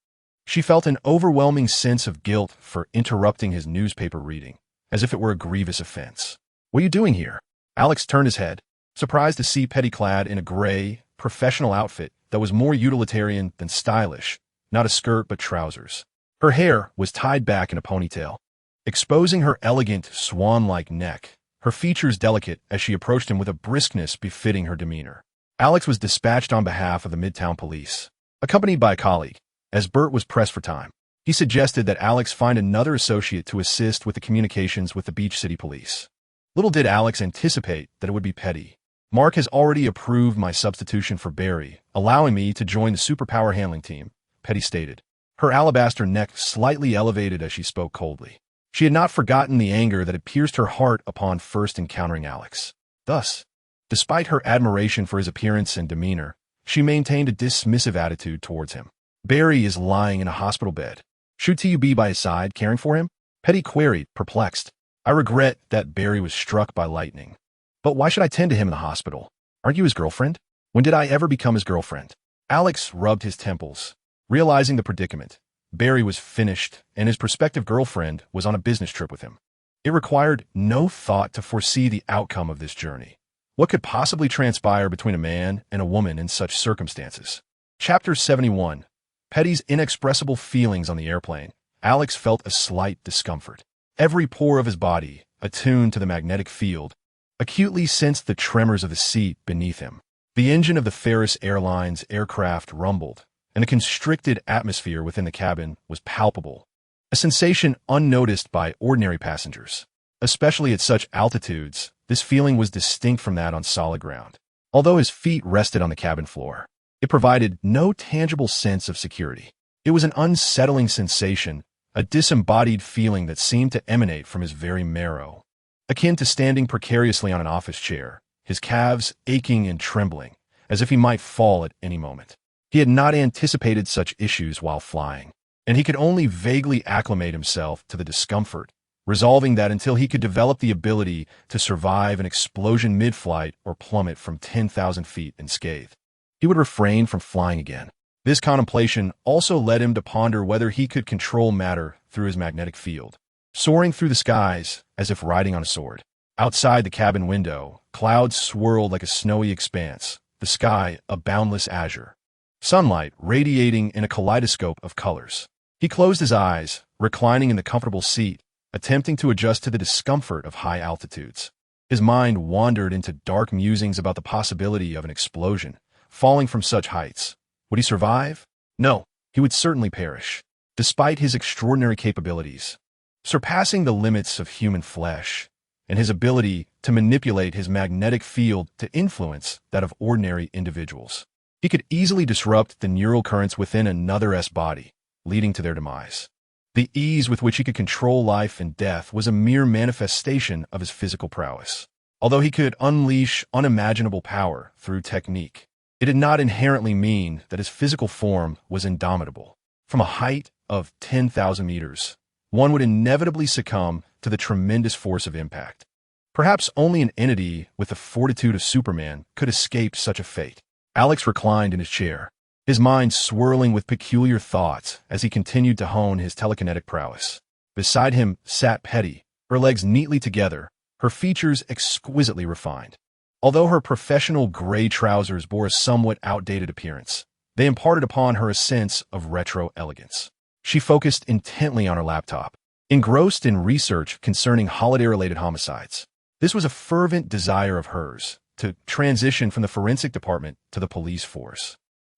she felt an overwhelming sense of guilt for interrupting his newspaper reading, as if it were a grievous offense. "What are you doing here?" Alex turned his head, surprised to see Petty clad in a gray, professional outfit that was more utilitarian than stylish, not a skirt but trousers. Her hair was tied back in a ponytail, exposing her elegant, swan-like neck, her features delicate as she approached him with a briskness befitting her demeanor. Alex was dispatched on behalf of the Midtown Police, accompanied by a colleague. As Bert was pressed for time, he suggested that Alex find another associate to assist with the communications with the Beach City Police. Little did Alex anticipate that it would be Petty. "Mark has already approved my substitution for Barry, allowing me to join the superpower handling team," Petty stated, her alabaster neck slightly elevated as she spoke coldly. She had not forgotten the anger that had pierced her heart upon first encountering Alex. Thus, despite her admiration for his appearance and demeanor, she maintained a dismissive attitude towards him. "Barry is lying in a hospital bed. Should you be by his side, caring for him?" Petty queried, perplexed. "I regret that Barry was struck by lightning. But why should I tend to him in the hospital? Aren't you his girlfriend? When did I ever become his girlfriend?" Alex rubbed his temples, realizing the predicament. Barry was finished, and his prospective girlfriend was on a business trip with him. It required no thought to foresee the outcome of this journey. What could possibly transpire between a man and a woman in such circumstances? Chapter 71. Petty's inexpressible feelings on the airplane. Alex felt a slight discomfort. Every pore of his body, attuned to the magnetic field, acutely sensed the tremors of the seat beneath him. The engine of the Ferris Airlines aircraft rumbled, and the constricted atmosphere within the cabin was palpable, a sensation unnoticed by ordinary passengers. Especially at such altitudes, this feeling was distinct from that on solid ground. Although his feet rested on the cabin floor, it provided no tangible sense of security. It was an unsettling sensation, a disembodied feeling that seemed to emanate from his very marrow, akin to standing precariously on an office chair, his calves aching and trembling, as if he might fall at any moment. He had not anticipated such issues while flying, and he could only vaguely acclimate himself to the discomfort, resolving that until he could develop the ability to survive an explosion mid-flight or plummet from 10,000 feet unscathed, he would refrain from flying again. This contemplation also led him to ponder whether he could control matter through his magnetic field, soaring through the skies as if riding on a sword. Outside the cabin window, clouds swirled like a snowy expanse, the sky a boundless azure, sunlight radiating in a kaleidoscope of colors. He closed his eyes, reclining in the comfortable seat, attempting to adjust to the discomfort of high altitudes. His mind wandered into dark musings about the possibility of an explosion, falling from such heights. Would he survive? No, he would certainly perish. Despite his extraordinary capabilities, surpassing the limits of human flesh, and his ability to manipulate his magnetic field to influence that of ordinary individuals, he could easily disrupt the neural currents within another's body, leading to their demise. The ease with which he could control life and death was a mere manifestation of his physical prowess. Although he could unleash unimaginable power through technique, it did not inherently mean that his physical form was indomitable. From a height of 10,000 meters, one would inevitably succumb to the tremendous force of impact. Perhaps only an entity with the fortitude of Superman could escape such a fate. Alex reclined in his chair, his mind swirling with peculiar thoughts as he continued to hone his telekinetic prowess. Beside him sat Petty, her legs neatly together, her features exquisitely refined. Although her professional gray trousers bore a somewhat outdated appearance, they imparted upon her a sense of retro elegance. She focused intently on her laptop, engrossed in research concerning holiday-related homicides. This was a fervent desire of hers, to transition from the forensic department to the police force,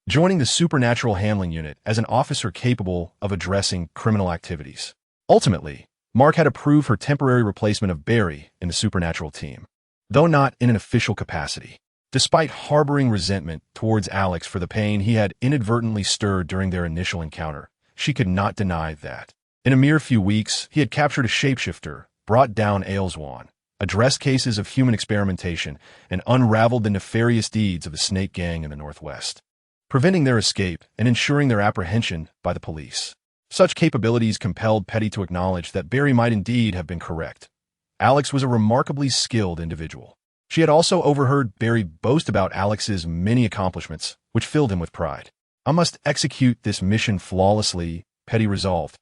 joining the supernatural handling unit as an officer capable of addressing criminal activities. Ultimately, Mark had approved her temporary replacement of Barry in the supernatural team, though not in an official capacity. Despite harboring resentment towards Alex for the pain he had inadvertently stirred during their initial encounter, she could not deny that. In a mere few weeks, he had captured a shapeshifter, brought down Ailswan, addressed cases of human experimentation, and unraveled the nefarious deeds of the Snake Gang in the Northwest, preventing their escape and ensuring their apprehension by the police. Such capabilities compelled Petty to acknowledge that Barry might indeed have been correct. Alex was a remarkably skilled individual. She had also overheard Barry boast about Alex's many accomplishments, which filled him with pride. I must execute this mission flawlessly, Petty resolved,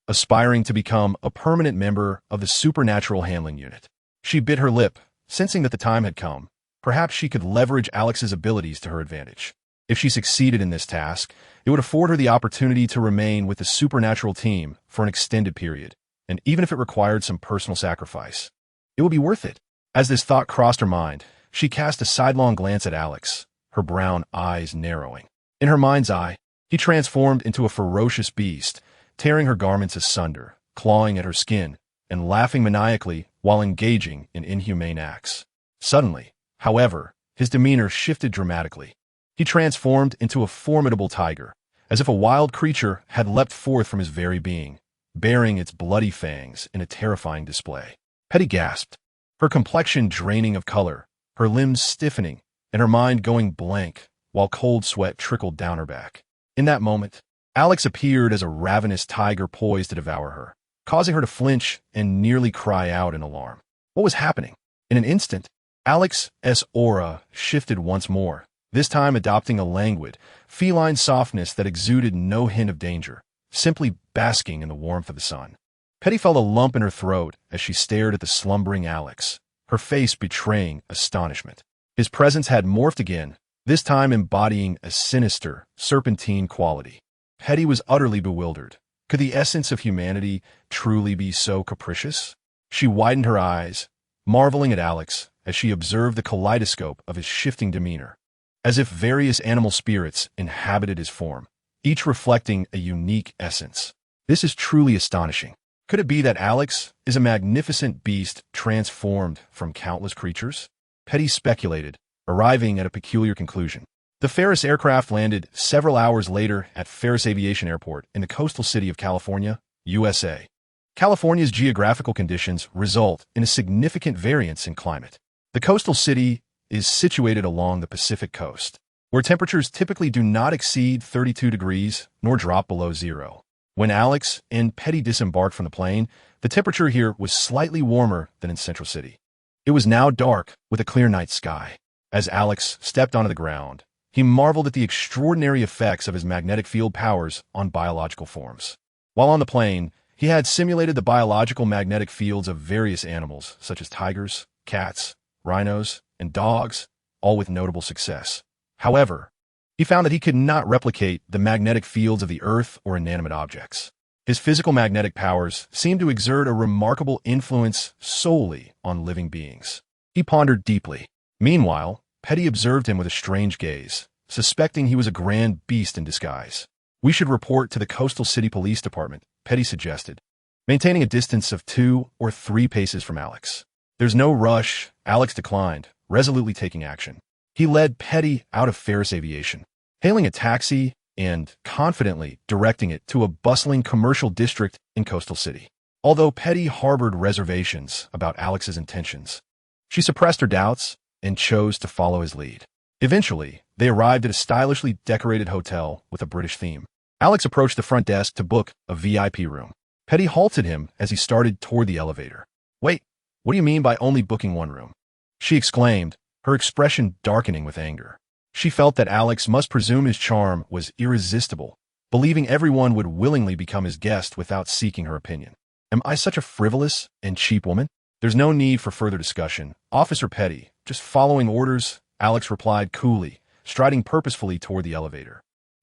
aspiring to become a permanent member of the supernatural handling unit. She bit her lip, sensing that the time had come. Perhaps she could leverage Alex's abilities to her advantage. If she succeeded in this task, it would afford her the opportunity to remain with the supernatural team for an extended period, and even if it required some personal sacrifice, it would be worth it. As this thought crossed her mind, she cast a sidelong glance at Alex, her brown eyes narrowing. In her mind's eye, he transformed into a ferocious beast, tearing her garments asunder, clawing at her skin, and laughing maniacally while engaging in inhumane acts. Suddenly, however, his demeanor shifted dramatically. He transformed into a formidable tiger, as if a wild creature had leapt forth from his very being, baring its bloody fangs in a terrifying display. Petty gasped, her complexion draining of color, her limbs stiffening, and her mind going blank, while cold sweat trickled down her back. In that moment, Alex appeared as a ravenous tiger poised to devour her, causing her to flinch and nearly cry out in alarm. What was happening? In an instant, Alex's aura shifted once more, this time adopting a languid, feline softness that exuded no hint of danger, simply basking in the warmth of the sun. Petty felt a lump in her throat as she stared at the slumbering Alex, her face betraying astonishment. His presence had morphed again, this time embodying a sinister, serpentine quality. Petty was utterly bewildered. Could the essence of humanity truly be so capricious? She widened her eyes, marveling at Alex as she observed the kaleidoscope of his shifting demeanor, as if various animal spirits inhabited his form, each reflecting a unique essence. This is truly astonishing. Could it be that Alex is a magnificent beast transformed from countless creatures? Petty speculated, arriving at a peculiar conclusion. The Ferris aircraft landed several hours later at Ferris Aviation Airport in the coastal city of California, USA. California's geographical conditions result in a significant variance in climate. The coastal city is situated along the Pacific coast, where temperatures typically do not exceed 32 degrees nor drop below zero. When Alex and Petty disembarked from the plane, the temperature here was slightly warmer than in Central City. It was now dark with a clear night sky. As Alex stepped onto the ground, he marveled at the extraordinary effects of his magnetic field powers on biological forms. While on the plane, he had simulated the biological magnetic fields of various animals, such as tigers, cats, rhinos, and dogs, all with notable success. However, he found that he could not replicate the magnetic fields of the Earth or inanimate objects. His physical magnetic powers seemed to exert a remarkable influence solely on living beings. He pondered deeply. Meanwhile, Petty observed him with a strange gaze, suspecting he was a grand beast in disguise. "We should report to the Coastal City Police Department," Petty suggested, maintaining a distance of 2 or 3 paces from Alex. "There's no rush," Alex declined, resolutely taking action. He led Petty out of Ferris Aviation, hailing a taxi and confidently directing it to a bustling commercial district in Coastal City. Although Petty harbored reservations about Alex's intentions, she suppressed her doubts and chose to follow his lead. Eventually, they arrived at a stylishly decorated hotel with a British theme. Alex approached the front desk to book a VIP room. Petty halted him as he started toward the elevator. "Wait, what do you mean by only booking one room?" she exclaimed, her expression darkening with anger. She felt that Alex must presume his charm was irresistible, believing everyone would willingly become his guest without seeking her opinion. Am I such a frivolous and cheap woman? There's no need for further discussion. Officer Petty, just following orders, Alex replied coolly, striding purposefully toward the elevator.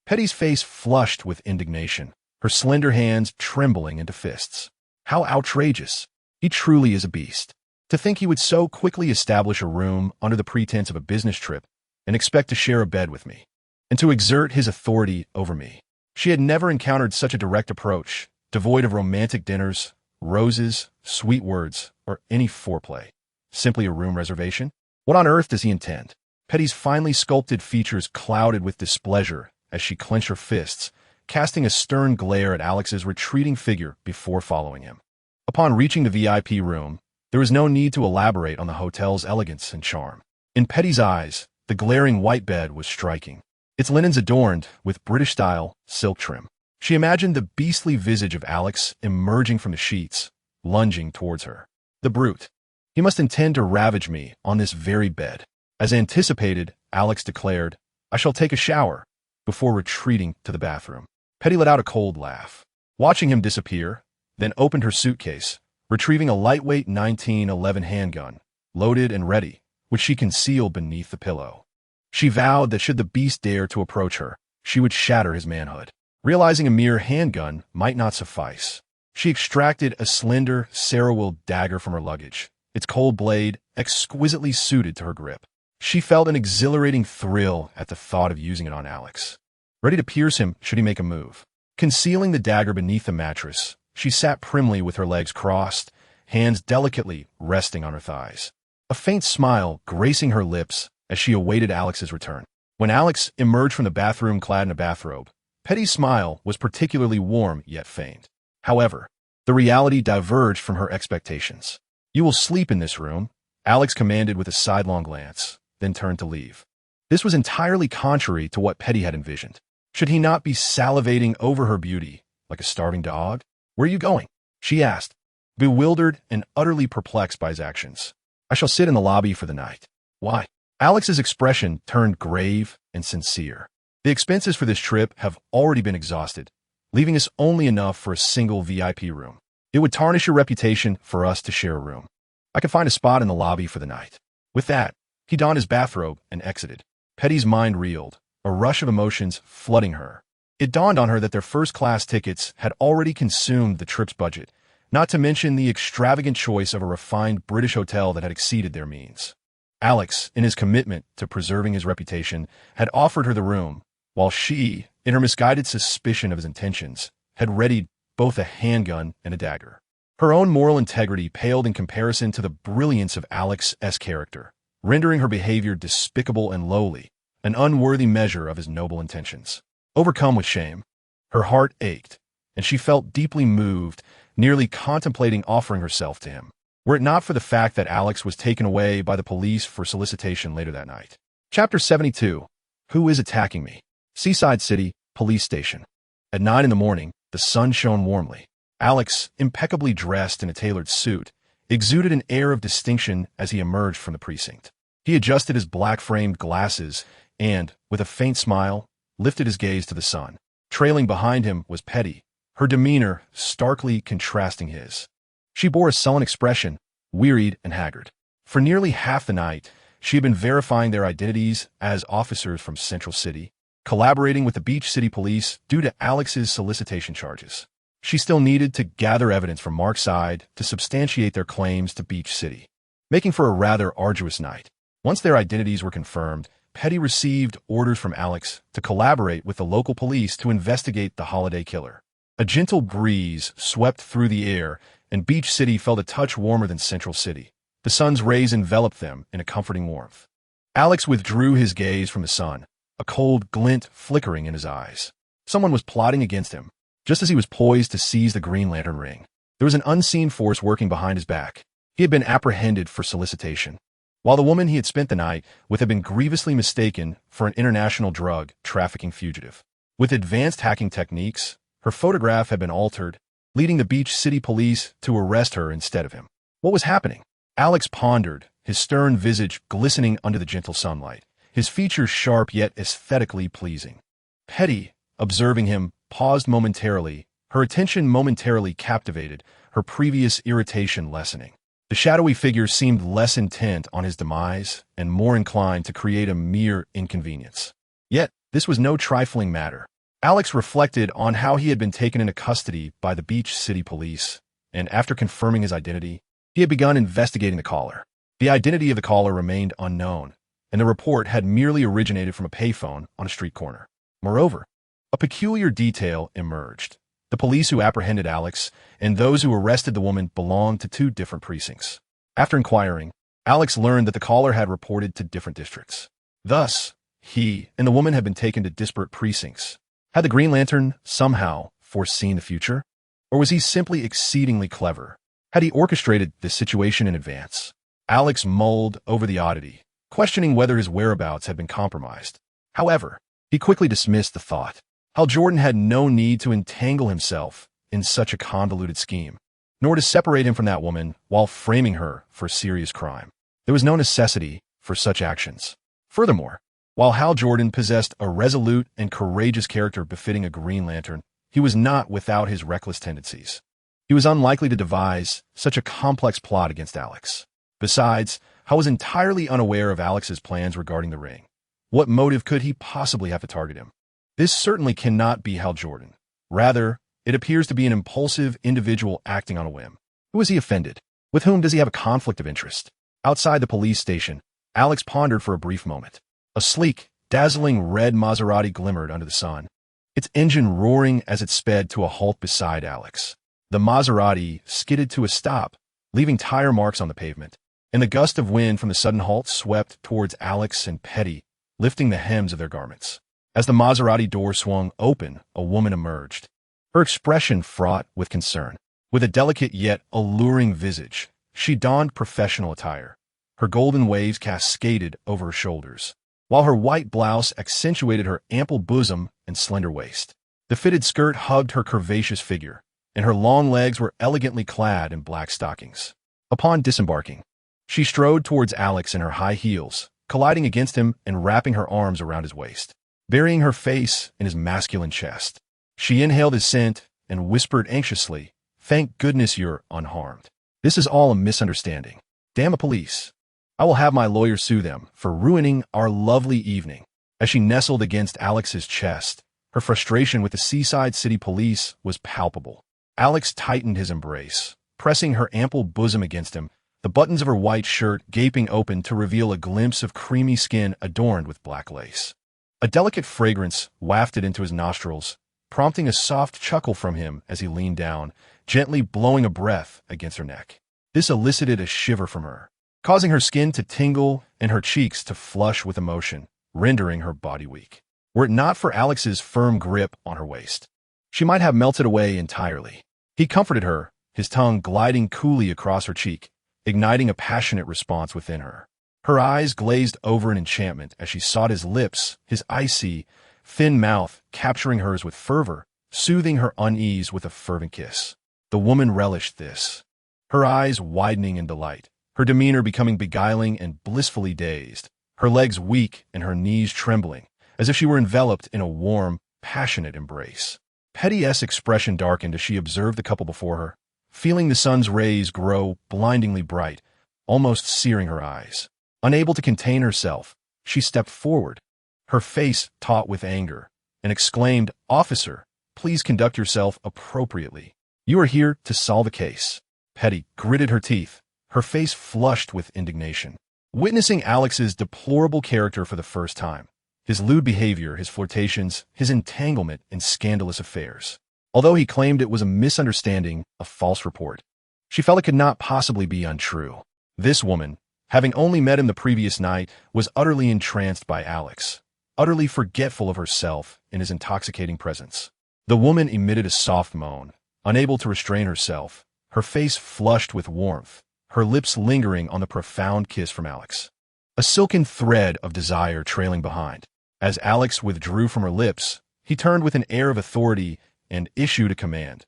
Petty's face flushed with indignation, her slender hands trembling into fists. How outrageous. He truly is a beast. To think he would so quickly establish a room under the pretense of a business trip and expect to share a bed with me, and to exert his authority over me. She had never encountered such a direct approach, devoid of romantic dinners, roses, sweet words, or any foreplay. Simply a room reservation? What on earth does he intend? Petty's finely sculpted features clouded with displeasure as she clenched her fists, casting a stern glare at Alex's retreating figure before following him. Upon reaching the VIP room, there was no need to elaborate on the hotel's elegance and charm. In Petty's eyes, the glaring white bed was striking, its linens adorned with British-style silk trim. She imagined the beastly visage of Alex emerging from the sheets, lunging towards her. The brute. He must intend to ravage me on this very bed. As anticipated, Alex declared, "I shall take a shower," before retreating to the bathroom. Petty let out a cold laugh, watching him disappear, then opened her suitcase, retrieving a lightweight 1911 handgun, loaded and ready, which she concealed beneath the pillow. She vowed that should the beast dare to approach her, she would shatter his manhood. Realizing a mere handgun might not suffice, she extracted a slender, Sarah-Will dagger from her luggage, its cold blade exquisitely suited to her grip. She felt an exhilarating thrill at the thought of using it on Alex, ready to pierce him should he make a move. Concealing the dagger beneath the mattress, she sat primly with her legs crossed, hands delicately resting on her thighs. A faint smile gracing her lips as she awaited Alex's return. When Alex emerged from the bathroom clad in a bathrobe, Petty's smile was particularly warm yet faint. However, the reality diverged from her expectations. "You will sleep in this room," Alex commanded with a sidelong glance, then turned to leave. This was entirely contrary to what Petty had envisioned. Should he not be salivating over her beauty like a starving dog? "Where are you going?" she asked, bewildered and utterly perplexed by his actions. "I shall sit in the lobby for the night." "Why?" Alex's expression turned grave and sincere. "The expenses for this trip have already been exhausted, leaving us only enough for a single VIP room. It would tarnish your reputation for us to share a room. I can find a spot in the lobby for the night." With that, he donned his bathrobe and exited. Petty's mind reeled, a rush of emotions flooding her. It dawned on her that their first-class tickets had already consumed the trip's budget, not to mention the extravagant choice of a refined British hotel that had exceeded their means. Alex, in his commitment to preserving his reputation, had offered her the room, while she, in her misguided suspicion of his intentions, had readied both a handgun and a dagger. Her own moral integrity paled in comparison to the brilliance of Alex's character, rendering her behavior despicable and lowly, an unworthy measure of his noble intentions. Overcome with shame, her heart ached, and she felt deeply moved, nearly contemplating offering herself to him, were it not for the fact that Alex was taken away by the police for solicitation later that night. Chapter 72. Who is attacking me? Seaside City Police Station. At 9 in the morning, the sun shone warmly. Alex, impeccably dressed in a tailored suit, exuded an air of distinction as he emerged from the precinct. He adjusted his black-framed glasses and, with a faint smile, lifted his gaze to the sun. Trailing behind him was Petty, her demeanor starkly contrasting his. She bore a sullen expression, wearied and haggard. For nearly half the night, she had been verifying their identities as officers from Central City, collaborating with the Beach City Police due to Alex's solicitation charges. She still needed to gather evidence from Mark's side to substantiate their claims to Beach City, making for a rather arduous night. Once their identities were confirmed, Petty received orders from Alex to collaborate with the local police to investigate the holiday killer. A gentle breeze swept through the air, and Beach City felt a touch warmer than Central City. The sun's rays enveloped them in a comforting warmth. Alex withdrew his gaze from the sun, a cold glint flickering in his eyes. Someone was plotting against him, just as he was poised to seize the Green Lantern ring. There was an unseen force working behind his back. He had been apprehended for solicitation, while the woman he had spent the night with had been grievously mistaken for an international drug trafficking fugitive. With advanced hacking techniques, her photograph had been altered, leading the Beach City police to arrest her instead of him. What was happening? Alex pondered, his stern visage glistening under the gentle sunlight, his features sharp yet aesthetically pleasing. Petty, observing him, paused momentarily, her attention momentarily captivated, her previous irritation lessening. The shadowy figure seemed less intent on his demise and more inclined to create a mere inconvenience. Yet, this was no trifling matter. Alex reflected on how he had been taken into custody by the Beach City police, and after confirming his identity, he had begun investigating the caller. The identity of the caller remained unknown, and the report had merely originated from a payphone on a street corner. Moreover, a peculiar detail emerged. The police who apprehended Alex and those who arrested the woman belonged to two different precincts. After inquiring, Alex learned that the caller had reported to different districts. Thus, he and the woman had been taken to disparate precincts. Had the Green Lantern somehow foreseen the future? Or was he simply exceedingly clever? Had he orchestrated this situation in advance? Alex mulled over the oddity, questioning whether his whereabouts had been compromised. However, he quickly dismissed the thought. Hal Jordan had no need to entangle himself in such a convoluted scheme, nor to separate him from that woman while framing her for a serious crime. There was no necessity for such actions. Furthermore, while Hal Jordan possessed a resolute and courageous character befitting a Green Lantern, he was not without his reckless tendencies. He was unlikely to devise such a complex plot against Alex. Besides, Hal was entirely unaware of Alex's plans regarding the ring. What motive could he possibly have to target him? This certainly cannot be Hal Jordan. Rather, it appears to be an impulsive individual acting on a whim. Who has he offended? With whom does he have a conflict of interest? Outside the police station, Alex pondered for a brief moment. A sleek, dazzling red Maserati glimmered under the sun, its engine roaring as it sped to a halt beside Alex. The Maserati skidded to a stop, leaving tire marks on the pavement, and the gust of wind from the sudden halt swept towards Alex and Petty, lifting the hems of their garments. As the Maserati door swung open, a woman emerged, her expression fraught with concern. With a delicate yet alluring visage, she donned professional attire. Her golden waves cascaded over her shoulders, while her white blouse accentuated her ample bosom and slender waist. The fitted skirt hugged her curvaceous figure, and her long legs were elegantly clad in black stockings. Upon disembarking, she strode towards Alex in her high heels, colliding against him and wrapping her arms around his waist, burying her face in his masculine chest. She inhaled his scent and whispered anxiously, "Thank goodness you're unharmed. This is all a misunderstanding. Damn the police. I will have my lawyer sue them for ruining our lovely evening." As she nestled against Alex's chest, her frustration with the Seaside City Police was palpable. Alex tightened his embrace, pressing her ample bosom against him, the buttons of her white shirt gaping open to reveal a glimpse of creamy skin adorned with black lace. A delicate fragrance wafted into his nostrils, prompting a soft chuckle from him as he leaned down, gently blowing a breath against her neck. This elicited a shiver from her, causing her skin to tingle and her cheeks to flush with emotion, rendering her body weak. Were it not for Alex's firm grip on her waist, she might have melted away entirely. He comforted her, his tongue gliding coolly across her cheek, igniting a passionate response within her. Her eyes glazed over in enchantment as she sought his lips, his icy, thin mouth capturing hers with fervor, soothing her unease with a fervent kiss. The woman relished this, her eyes widening in delight, her demeanor becoming beguiling and blissfully dazed, her legs weak and her knees trembling, as if she were enveloped in a warm, passionate embrace. Petty's expression darkened as she observed the couple before her, feeling the sun's rays grow blindingly bright, almost searing her eyes. Unable to contain herself, she stepped forward, her face taut with anger, and exclaimed, "Officer, please conduct yourself appropriately. You are here to solve a case." Petty gritted her teeth, her face flushed with indignation. Witnessing Alex's deplorable character for the first time, his lewd behavior, his flirtations, his entanglement in scandalous affairs. Although he claimed it was a misunderstanding, a false report, she felt it could not possibly be untrue. This woman, having only met him the previous night, was utterly entranced by Alex, utterly forgetful of herself in his intoxicating presence. The woman emitted a soft moan, unable to restrain herself, her face flushed with warmth, her lips lingering on the profound kiss from Alex. A silken thread of desire trailing behind. As Alex withdrew from her lips, He turned with an air of authority and issued a command.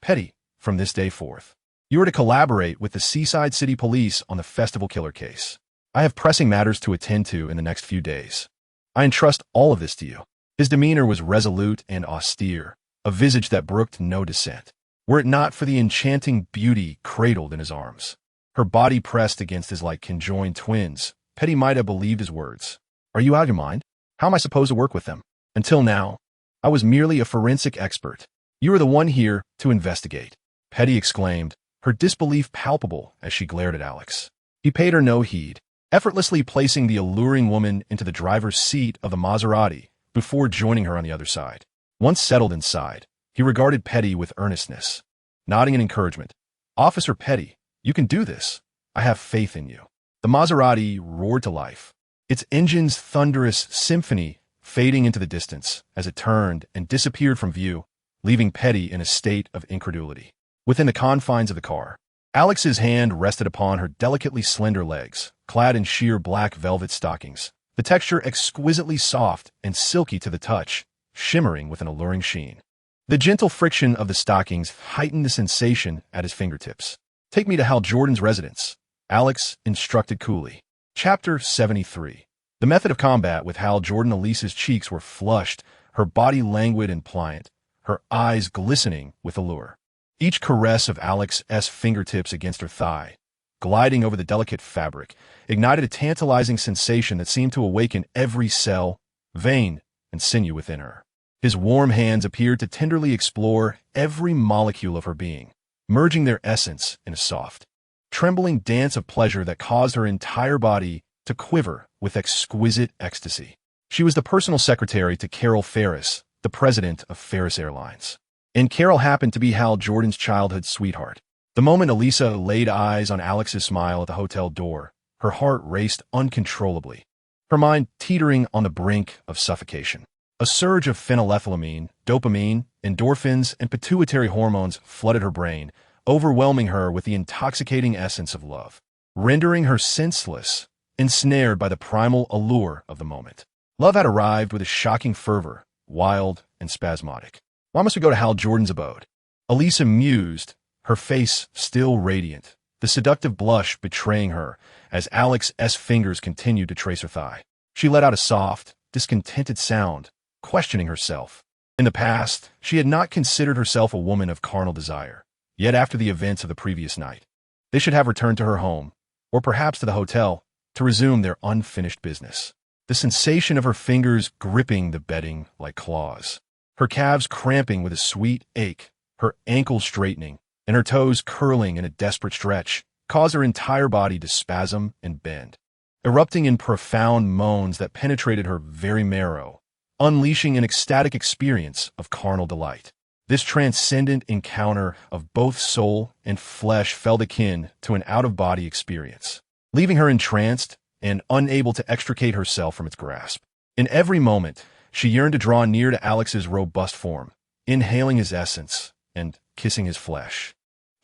Petty, from this day forth, you are to collaborate with the Seaside City Police on the Festival Killer case. I have pressing matters to attend to in the next few days. I entrust all of this to you. His demeanor was resolute and austere, a visage that brooked no dissent. Were it not for the enchanting beauty cradled in his arms, her body pressed against his like conjoined twins, Petty might have believed his words. Are you out of your mind? How am I supposed to work with them? Until now, I was merely a forensic expert. You are the one here to investigate. Petty exclaimed, her disbelief palpable as she glared at Alex. He paid her no heed, effortlessly placing the alluring woman into the driver's seat of the Maserati before joining her on the other side. Once settled inside, he regarded Petty with earnestness, nodding in encouragement. Officer Petty, you can do this. I have faith in you. The Maserati roared to life, its engine's thunderous symphony fading into the distance as it turned and disappeared from view, leaving Petty in a state of incredulity. Within the confines of the car, Alex's hand rested upon her delicately slender legs, clad in sheer black velvet stockings, the texture exquisitely soft and silky to the touch, shimmering with an alluring sheen. The gentle friction of the stockings heightened the sensation at his fingertips. Take me to Hal Jordan's residence, Alex instructed coolly. Chapter 73. The method of combat with Hal Jordan. Elise's cheeks were flushed, her body languid and pliant, her eyes glistening with allure. Each caress of Alex's fingertips against her thigh, gliding over the delicate fabric, ignited a tantalizing sensation that seemed to awaken every cell, vein, and sinew within her. His warm hands appeared to tenderly explore every molecule of her being, merging their essence in a soft, trembling dance of pleasure that caused her entire body to quiver with exquisite ecstasy. She was the personal secretary to Carol Ferris, the president of Ferris Airlines. And Carol happened to be Hal Jordan's childhood sweetheart. The moment Elisa laid eyes on Alex's smile at the hotel door, her heart raced uncontrollably, her mind teetering on the brink of suffocation. A surge of phenylethylamine, dopamine, endorphins, and pituitary hormones flooded her brain, overwhelming her with the intoxicating essence of love, rendering her senseless, ensnared by the primal allure of the moment. Love had arrived with a shocking fervor, wild and spasmodic. Why must we go to Hal Jordan's abode? Elisa mused, her face still radiant, the seductive blush betraying her as Alex's fingers continued to trace her thigh. She let out a soft, discontented sound, questioning herself. In the past, she had not considered herself a woman of carnal desire. Yet after the events of the previous night, they should have returned to her home, or perhaps to the hotel, to resume their unfinished business. The sensation of her fingers gripping the bedding like claws, her calves cramping with a sweet ache, her ankles straightening, and her toes curling in a desperate stretch, caused her entire body to spasm and bend, erupting in profound moans that penetrated her very marrow, unleashing an ecstatic experience of carnal delight. This transcendent encounter of both soul and flesh felt akin to an out-of-body experience, leaving her entranced and unable to extricate herself from its grasp. In every moment, she yearned to draw near to Alex's robust form, inhaling his essence and kissing his flesh.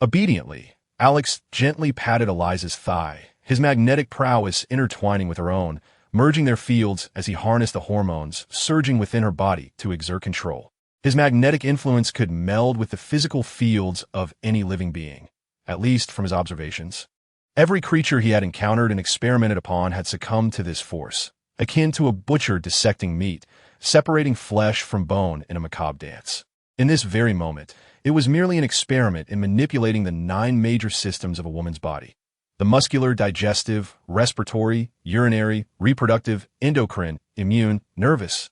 Obediently, Alex gently patted Eliza's thigh, his magnetic prowess intertwining with her own, merging their fields as he harnessed the hormones surging within her body to exert control. His magnetic influence could meld with the physical fields of any living being, at least from his observations. Every creature he had encountered and experimented upon had succumbed to this force, akin to a butcher dissecting meat, separating flesh from bone in a macabre dance. In this very moment, it was merely an experiment in manipulating the 9 major systems of a woman's body: the muscular, digestive, respiratory, urinary, reproductive, endocrine, immune, nervous,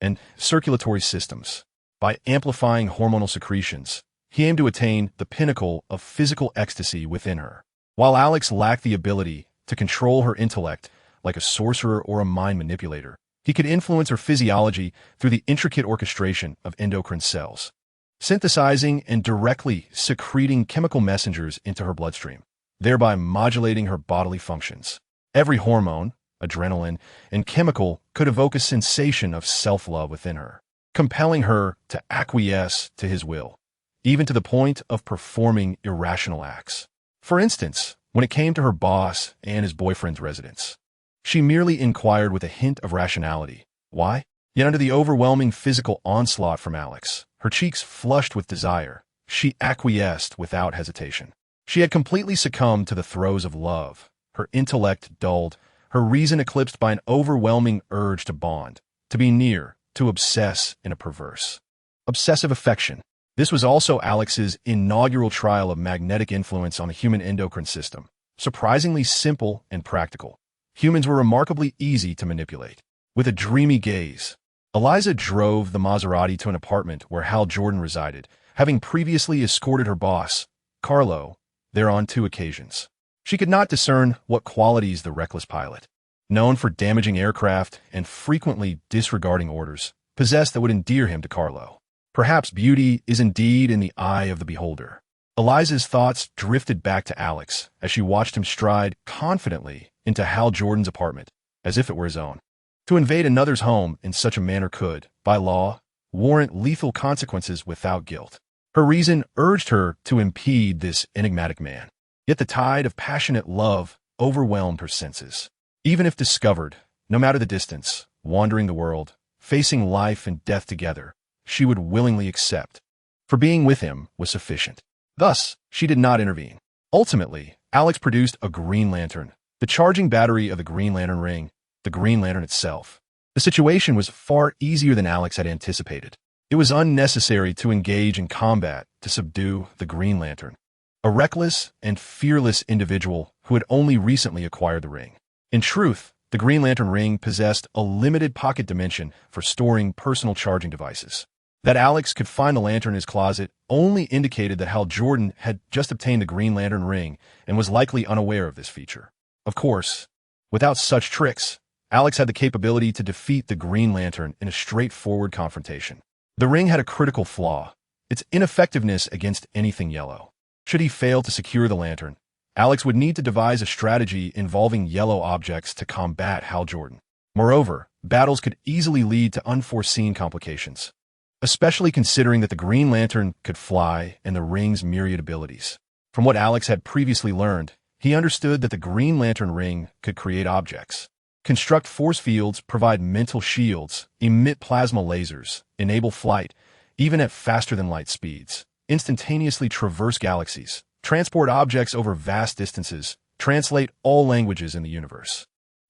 and circulatory systems. By amplifying hormonal secretions, he aimed to attain the pinnacle of physical ecstasy within her. While Alex lacked the ability to control her intellect like a sorcerer or a mind manipulator, he could influence her physiology through the intricate orchestration of endocrine cells, synthesizing and directly secreting chemical messengers into her bloodstream, thereby modulating her bodily functions. Every hormone, adrenaline, and chemical could evoke a sensation of self-love within her, compelling her to acquiesce to his will, even to the point of performing irrational acts. For instance, when it came to her boss and his boyfriend's residence, she merely inquired with a hint of rationality. Why? Yet under the overwhelming physical onslaught from Alex, her cheeks flushed with desire, she acquiesced without hesitation. She had completely succumbed to the throes of love, her intellect dulled, her reason eclipsed by an overwhelming urge to bond, to be near, to obsess in a perverse, obsessive affection. This was also Alex's inaugural trial of magnetic influence on the human endocrine system, surprisingly simple and practical. Humans were remarkably easy to manipulate. With a dreamy gaze, Eliza drove the Maserati to an apartment where Hal Jordan resided, having previously escorted her boss, Carlo, there on 2 occasions. She could not discern what qualities the reckless pilot, known for damaging aircraft and frequently disregarding orders, possessed that would endear him to Carlo. Perhaps beauty is indeed in the eye of the beholder. Eliza's thoughts drifted back to Alex as she watched him stride confidently into Hal Jordan's apartment, as if it were his own. To invade another's home in such a manner could, by law, warrant lethal consequences without guilt. Her reason urged her to impede this enigmatic man. Yet the tide of passionate love overwhelmed her senses. Even if discovered, no matter the distance, wandering the world, facing life and death together, she would willingly accept. For being with him was sufficient. Thus, she did not intervene. Ultimately, Alex produced a Green Lantern, the charging battery of the Green Lantern ring, the Green Lantern itself. The situation was far easier than Alex had anticipated. It was unnecessary to engage in combat to subdue the Green Lantern, a reckless and fearless individual who had only recently acquired the ring. In truth, the Green Lantern ring possessed a limited pocket dimension for storing personal charging devices. That Alex could find the lantern in his closet only indicated that Hal Jordan had just obtained the Green Lantern ring and was likely unaware of this feature. Of course, without such tricks, Alex had the capability to defeat the Green Lantern in a straightforward confrontation. The ring had a critical flaw, its ineffectiveness against anything yellow. Should he fail to secure the lantern, Alex would need to devise a strategy involving yellow objects to combat Hal Jordan. Moreover, battles could easily lead to unforeseen complications, especially considering that the Green Lantern could fly and the ring's myriad abilities. From what Alex had previously learned, he understood that the Green Lantern ring could create objects, construct force fields, provide mental shields, emit plasma lasers, enable flight, even at faster-than-light speeds, instantaneously traverse galaxies, transport objects over vast distances, translate all languages in the universe,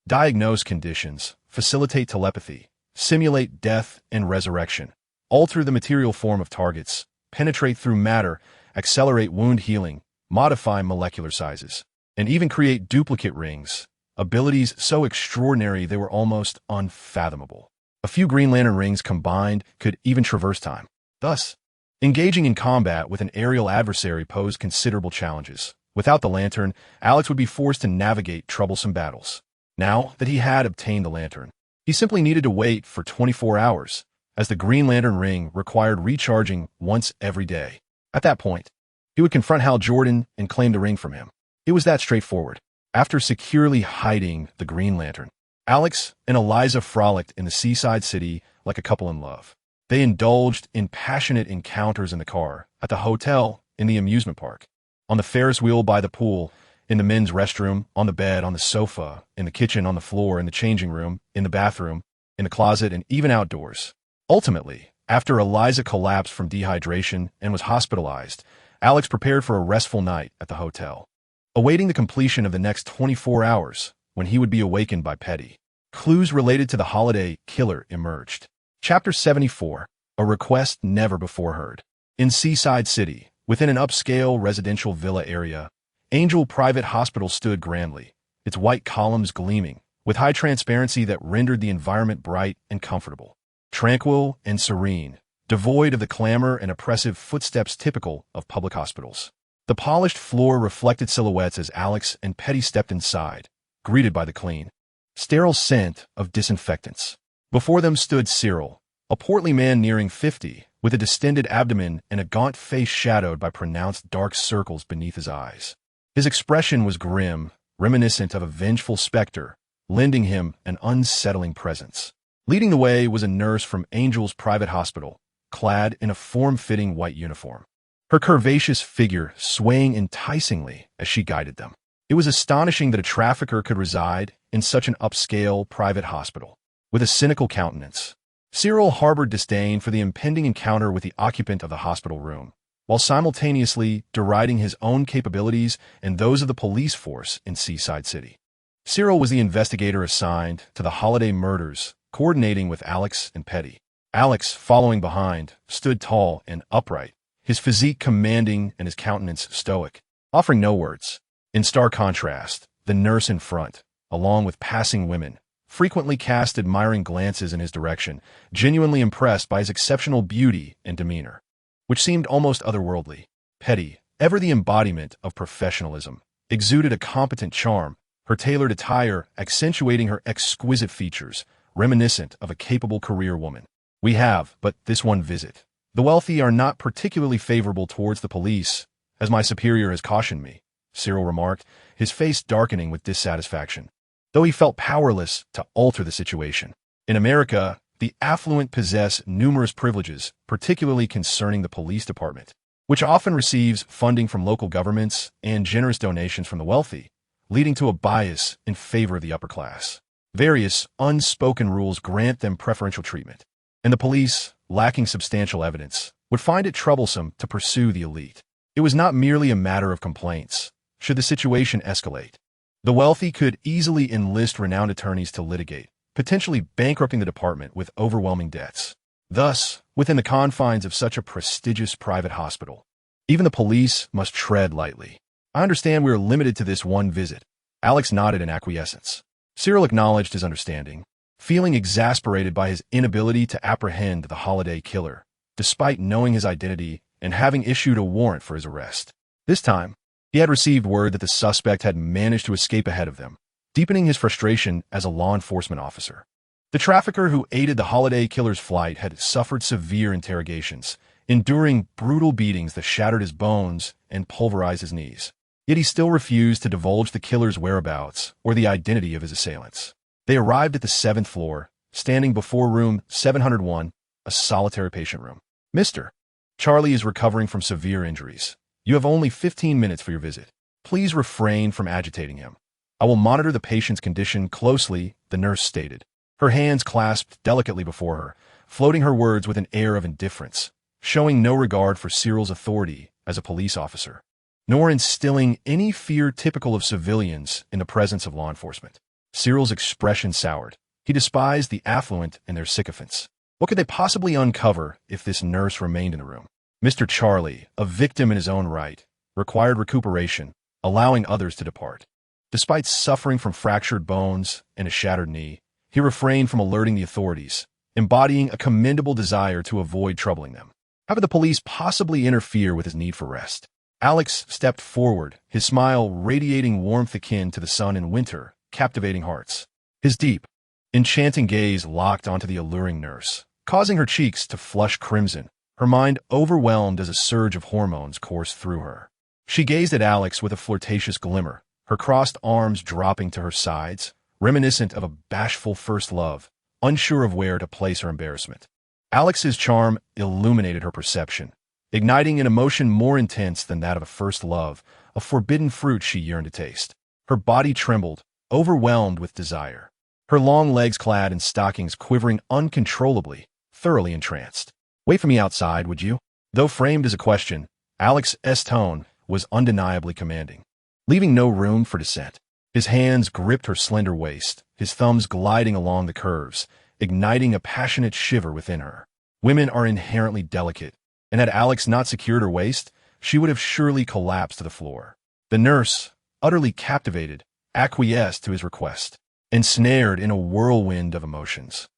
diagnose conditions, facilitate telepathy, simulate death and resurrection, alter the material form of targets, penetrate through matter, accelerate wound healing, modify molecular sizes, and even create duplicate rings, abilities so extraordinary they were almost unfathomable. A few Green Lantern rings combined could even traverse time. Thus, engaging in combat with an aerial adversary posed considerable challenges. Without the lantern, Alex would be forced to navigate troublesome battles. Now that he had obtained the lantern, he simply needed to wait for 24 hours, as the Green Lantern ring required recharging once every day. At that point, he would confront Hal Jordan and claim the ring from him. It was that straightforward. After securely hiding the Green Lantern, Alex and Eliza frolicked in the seaside city like a couple in love. They indulged in passionate encounters in the car, at the hotel, in the amusement park, on the Ferris wheel by the pool, in the men's restroom, on the bed, on the sofa, in the kitchen, on the floor, in the changing room, in the bathroom, in the closet, and even outdoors. Ultimately, after Eliza collapsed from dehydration and was hospitalized, Alex prepared for a restful night at the hotel, awaiting the completion of the next 24 hours when he would be awakened by Petty. Clues related to the holiday killer emerged. Chapter 74, A Request Never Before Heard. In Seaside City, within an upscale residential villa area, Angel Private Hospital stood grandly, its white columns gleaming, with high transparency that rendered the environment bright and comfortable. Tranquil and serene, devoid of the clamor and oppressive footsteps typical of public hospitals. The polished floor reflected silhouettes as Alex and Petty stepped inside, greeted by the clean, sterile scent of disinfectants. Before them stood Cyril, a portly man nearing 50, with a distended abdomen and a gaunt face shadowed by pronounced dark circles beneath his eyes. His expression was grim, reminiscent of a vengeful specter, lending him an unsettling presence. Leading the way was a nurse from Angel's Private Hospital, clad in a form-fitting white uniform, her curvaceous figure swaying enticingly as she guided them. It was astonishing that a trafficker could reside in such an upscale private hospital. With a cynical countenance, Cyril harbored disdain for the impending encounter with the occupant of the hospital room, while simultaneously deriding his own capabilities and those of the police force in Seaside City. Cyril was the investigator assigned to the holiday murders, coordinating with Alex and Petty. Alex, following behind, stood tall and upright, his physique commanding and his countenance stoic, offering no words. In stark contrast, the nurse in front, along with passing women, frequently cast admiring glances in his direction, genuinely impressed by his exceptional beauty and demeanor, which seemed almost otherworldly. Petty, ever the embodiment of professionalism, exuded a competent charm, her tailored attire accentuating her exquisite features, reminiscent of a capable career woman. We have but this one visit. The wealthy are not particularly favorable towards the police, as my superior has cautioned me, Cyril remarked, his face darkening with dissatisfaction, though he felt powerless to alter the situation. In America, the affluent possess numerous privileges, particularly concerning the police department, which often receives funding from local governments and generous donations from the wealthy, leading to a bias in favor of the upper class. Various unspoken rules grant them preferential treatment, and the police, lacking substantial evidence, would find it troublesome to pursue the elite. It was not merely a matter of complaints. Should the situation escalate, the wealthy could easily enlist renowned attorneys to litigate, potentially bankrupting the department with overwhelming debts. Thus, within the confines of such a prestigious private hospital, even the police must tread lightly. I understand we are limited to this one visit. Alex nodded in acquiescence. Cyril acknowledged his understanding, feeling exasperated by his inability to apprehend the holiday killer, despite knowing his identity and having issued a warrant for his arrest. This time, he had received word that the suspect had managed to escape ahead of them, deepening his frustration as a law enforcement officer. The trafficker who aided the holiday killer's flight had suffered severe interrogations, enduring brutal beatings that shattered his bones and pulverized his knees. Yet he still refused to divulge the killer's whereabouts or the identity of his assailants. They arrived at the 7th floor, standing before room 701, a solitary patient room. Mr. Charlie is recovering from severe injuries. You have only 15 minutes for your visit. Please refrain from agitating him. I will monitor the patient's condition closely, the nurse stated, her hands clasped delicately before her, floating her words with an air of indifference, showing no regard for Cyril's authority as a police officer, nor instilling any fear typical of civilians in the presence of law enforcement. Cyril's expression soured. He despised the affluent and their sycophants. What could they possibly uncover if this nurse remained in the room? Mr. Charlie, a victim in his own right, required recuperation, allowing others to depart. Despite suffering from fractured bones and a shattered knee, he refrained from alerting the authorities, embodying a commendable desire to avoid troubling them. How could the police possibly interfere with his need for rest? Alex stepped forward, his smile radiating warmth akin to the sun in winter, captivating hearts. His deep, enchanting gaze locked onto the alluring nurse, causing her cheeks to flush crimson, her mind overwhelmed as a surge of hormones coursed through her. She gazed at Alex with a flirtatious glimmer, her crossed arms dropping to her sides, reminiscent of a bashful first love, unsure of where to place her embarrassment. Alex's charm illuminated her perception, igniting an emotion more intense than that of a first love, a forbidden fruit she yearned to taste. Her body trembled, overwhelmed with desire, her long legs clad in stockings quivering uncontrollably, thoroughly entranced. Wait for me outside, would you? Though framed as a question, Alex's tone was undeniably commanding, leaving no room for dissent. His hands gripped her slender waist, his thumbs gliding along the curves, igniting a passionate shiver within her. Women are inherently delicate, and had Alex not secured her waist, she would have surely collapsed to the floor. The nurse, utterly captivated, acquiesced to his request, ensnared in a whirlwind of emotions.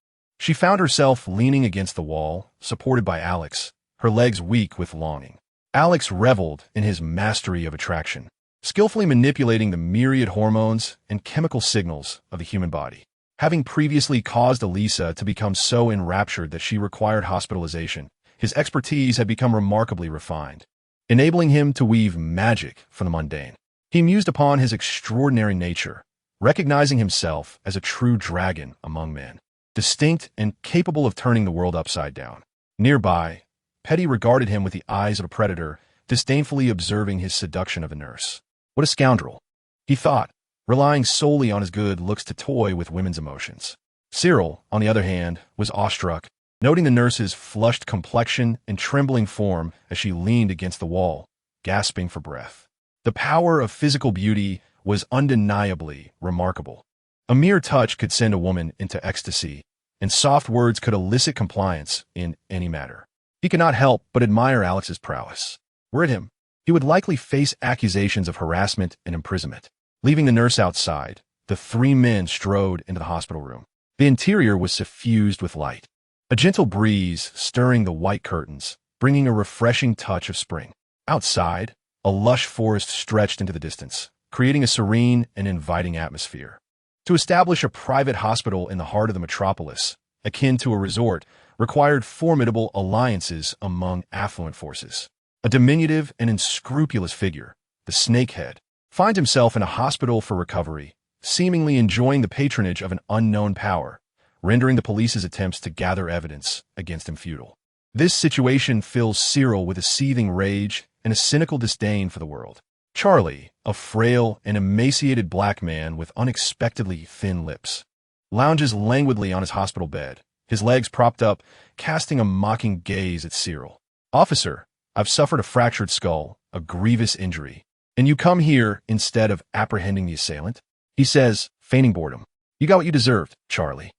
She found herself leaning against the wall, supported by Alex, her legs weak with longing. Alex reveled in his mastery of attraction, skillfully manipulating the myriad hormones and chemical signals of the human body. Having previously caused Elisa to become so enraptured that she required hospitalization, his expertise had become remarkably refined, enabling him to weave magic from the mundane. He mused upon his extraordinary nature, recognizing himself as a true dragon among men, distinct and capable of turning the world upside down. Nearby, Petty regarded him with the eyes of a predator, disdainfully observing his seduction of a nurse. What a scoundrel, he thought, relying solely on his good looks to toy with women's emotions. Cyril, on the other hand, was awestruck, noting the nurse's flushed complexion and trembling form as she leaned against the wall, gasping for breath. The power of physical beauty was undeniably remarkable. A mere touch could send a woman into ecstasy, and soft words could elicit compliance in any matter. He could not help but admire Alex's prowess. Were it him, he would likely face accusations of harassment and imprisonment. Leaving the nurse outside, the three men strode into the hospital room. The interior was suffused with light, a gentle breeze stirring the white curtains, bringing a refreshing touch of spring. Outside, a lush forest stretched into the distance, creating a serene and inviting atmosphere. To establish a private hospital in the heart of the metropolis, akin to a resort, required formidable alliances among affluent forces. A diminutive and unscrupulous figure, the snakehead, finds himself in a hospital for recovery, seemingly enjoying the patronage of an unknown power, rendering the police's attempts to gather evidence against him futile. This situation fills Cyril with a seething rage and a cynical disdain for the world. Charlie, a frail and emaciated black man with unexpectedly thin lips, lounges languidly on his hospital bed, his legs propped up, casting a mocking gaze at Cyril. "Officer, I've suffered a fractured skull, a grievous injury, and you come here instead of apprehending the assailant?" He says, feigning boredom. "You got what you deserved, Charlie.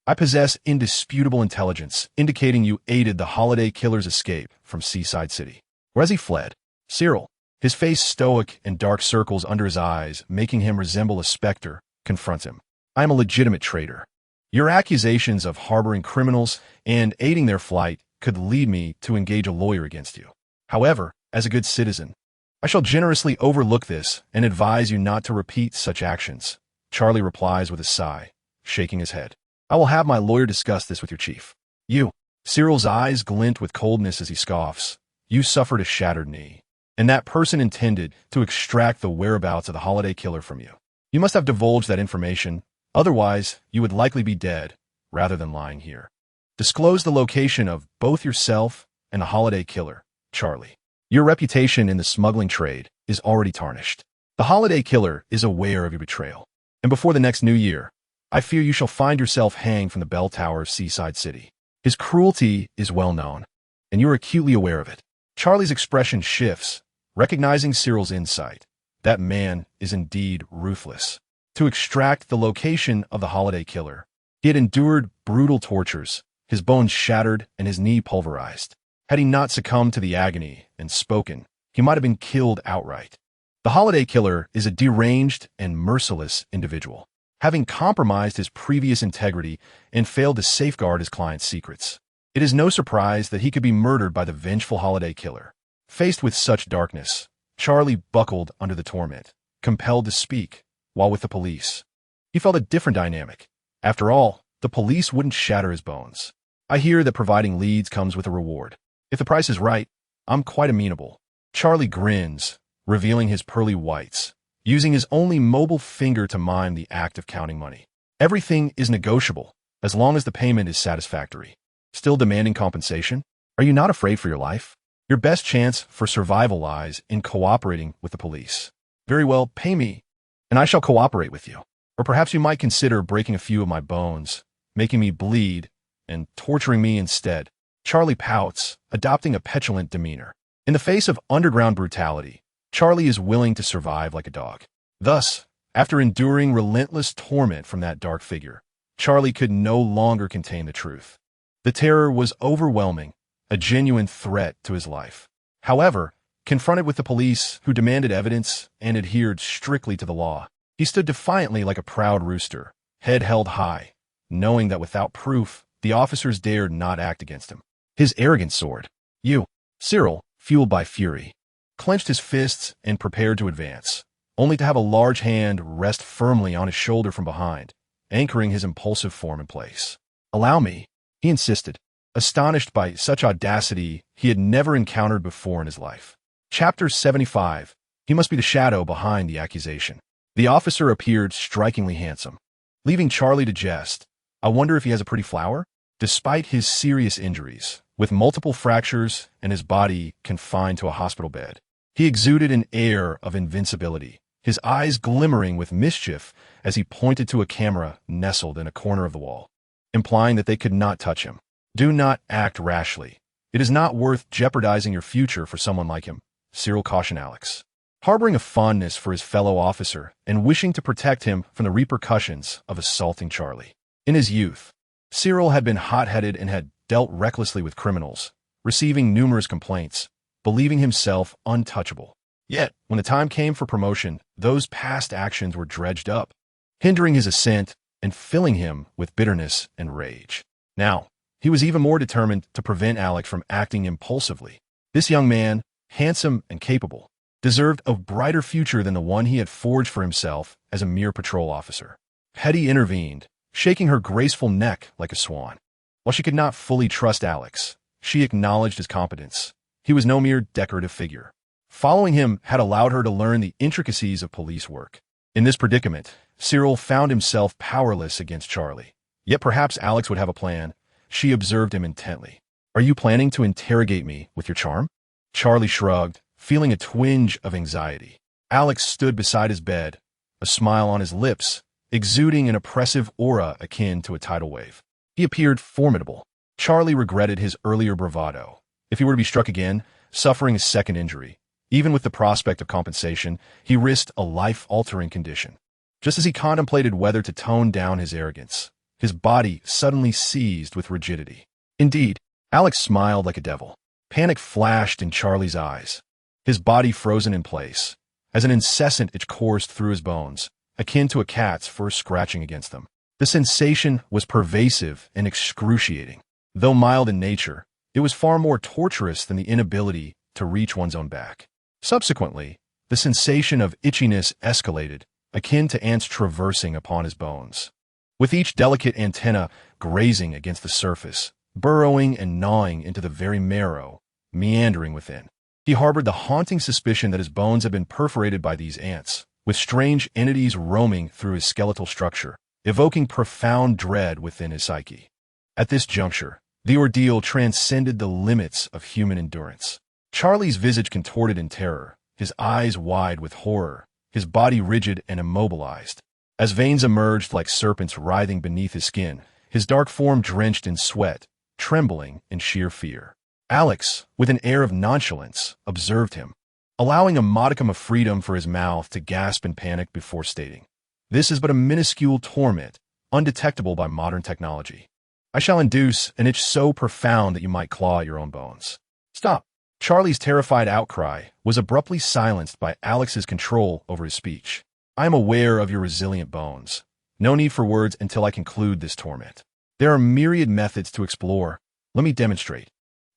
I possess indisputable intelligence, indicating you aided the holiday killer's escape from Seaside City." Where has he fled? Cyril, his face stoic and dark circles under his eyes, making him resemble a specter, confronts him. "I am a legitimate traitor. Your accusations of harboring criminals and aiding their flight could lead me to engage a lawyer against you. However, as a good citizen, I shall generously overlook this and advise you not to repeat such actions." Charlie replies with a sigh, shaking his head. "I will have my lawyer discuss this with your chief." "You." Cyril's eyes glint with coldness as he scoffs. "You suffered a shattered knee, and that person intended to extract the whereabouts of the holiday killer from you. You must have divulged that information, otherwise you would likely be dead rather than lying here. Disclose the location of both yourself and the holiday killer, Charlie. Your reputation in the smuggling trade is already tarnished. The holiday killer is aware of your betrayal, and before the next new year, I fear you shall find yourself hanged from the bell tower of Seaside City. His cruelty is well known, and you are acutely aware of it." Charlie's expression shifts, recognizing Cyril's insight. That man is indeed ruthless. To extract the location of the holiday killer, he had endured brutal tortures, his bones shattered and his knee pulverized. Had he not succumbed to the agony and spoken, he might have been killed outright. The holiday killer is a deranged and merciless individual, having compromised his previous integrity and failed to safeguard his client's secrets. It is no surprise that he could be murdered by the vengeful holiday killer. Faced with such darkness, Charlie buckled under the torment, compelled to speak, while with the police. He felt a different dynamic. After all, the police wouldn't shatter his bones. "I hear that providing leads comes with a reward. If the price is right, I'm quite amenable." Charlie grins, revealing his pearly whites, using his only mobile finger to mime the act of counting money. "Everything is negotiable, as long as the payment is satisfactory." Still demanding compensation? Are you not afraid for your life? Your best chance for survival lies in cooperating with the police. "Very well, pay me, and I shall cooperate with you. Or perhaps you might consider breaking a few of my bones, making me bleed, and torturing me instead." Charlie pouts, adopting a petulant demeanor. In the face of underground brutality, Charlie is willing to survive like a dog. Thus, after enduring relentless torment from that dark figure, Charlie could no longer contain the truth. The terror was overwhelming, a genuine threat to his life. However, confronted with the police, who demanded evidence and adhered strictly to the law, he stood defiantly like a proud rooster, head held high, knowing that without proof, the officers dared not act against him. His arrogant sword. "You." Cyril, fueled by fury, clenched his fists and prepared to advance, only to have a large hand rest firmly on his shoulder from behind, anchoring his impulsive form in place. "Allow me," he insisted, astonished by such audacity he had never encountered before in his life. Chapter 75. He must be the shadow behind the accusation. The officer appeared strikingly handsome. Leaving Charlie to jest, "I wonder if he has a pretty flower?" Despite his serious injuries, with multiple fractures and his body confined to a hospital bed, he exuded an air of invincibility, his eyes glimmering with mischief as he pointed to a camera nestled in a corner of the wall, implying that they could not touch him. Do not act rashly. It is not worth jeopardizing your future for someone like him, Cyril cautioned Alex. Harboring a fondness for his fellow officer and wishing to protect him from the repercussions of assaulting Charlie. In his youth, Cyril had been hot-headed and had dealt recklessly with criminals, receiving numerous complaints, believing himself untouchable. Yet, when the time came for promotion, those past actions were dredged up, hindering his ascent and filling him with bitterness and rage. Now, he was even more determined to prevent Alex from acting impulsively. This young man, handsome and capable, deserved a brighter future than the one he had forged for himself as a mere patrol officer. Hetty intervened, shaking her graceful neck like a swan. While she could not fully trust Alex, she acknowledged his competence. He was no mere decorative figure. Following him had allowed her to learn the intricacies of police work. In this predicament, Cyril found himself powerless against Charlie. Yet perhaps Alex would have a plan. She observed him intently. "Are you planning to interrogate me with your charm?" Charlie shrugged, feeling a twinge of anxiety. Alex stood beside his bed, a smile on his lips, exuding an oppressive aura akin to a tidal wave. He appeared formidable. Charlie regretted his earlier bravado. If he were to be struck again, suffering a second injury, even with the prospect of compensation, he risked a life-altering condition. Just as he contemplated whether to tone down his arrogance, his body suddenly seized with rigidity. Indeed, Alex smiled like a devil. Panic flashed in Charlie's eyes, his body frozen in place, as an incessant itch coursed through his bones, akin to a cat's first scratching against them. The sensation was pervasive and excruciating. Though mild in nature, it was far more torturous than the inability to reach one's own back. Subsequently, the sensation of itchiness escalated, akin to ants traversing upon his bones, with each delicate antenna grazing against the surface, burrowing and gnawing into the very marrow, meandering within. He harbored the haunting suspicion that his bones had been perforated by these ants, with strange entities roaming through his skeletal structure, evoking profound dread within his psyche. At this juncture, the ordeal transcended the limits of human endurance. Charlie's visage contorted in terror, his eyes wide with horror, his body rigid and immobilized. As veins emerged like serpents writhing beneath his skin, his dark form drenched in sweat, trembling in sheer fear. Alex, with an air of nonchalance, observed him, allowing a modicum of freedom for his mouth to gasp in panic before stating, "This is but a minuscule torment, undetectable by modern technology. I shall induce an itch so profound that you might claw at your own bones." "Stop!" Charlie's terrified outcry was abruptly silenced by Alex's control over his speech. "I am aware of your resilient bones. No need for words until I conclude this torment. There are myriad methods to explore. Let me demonstrate."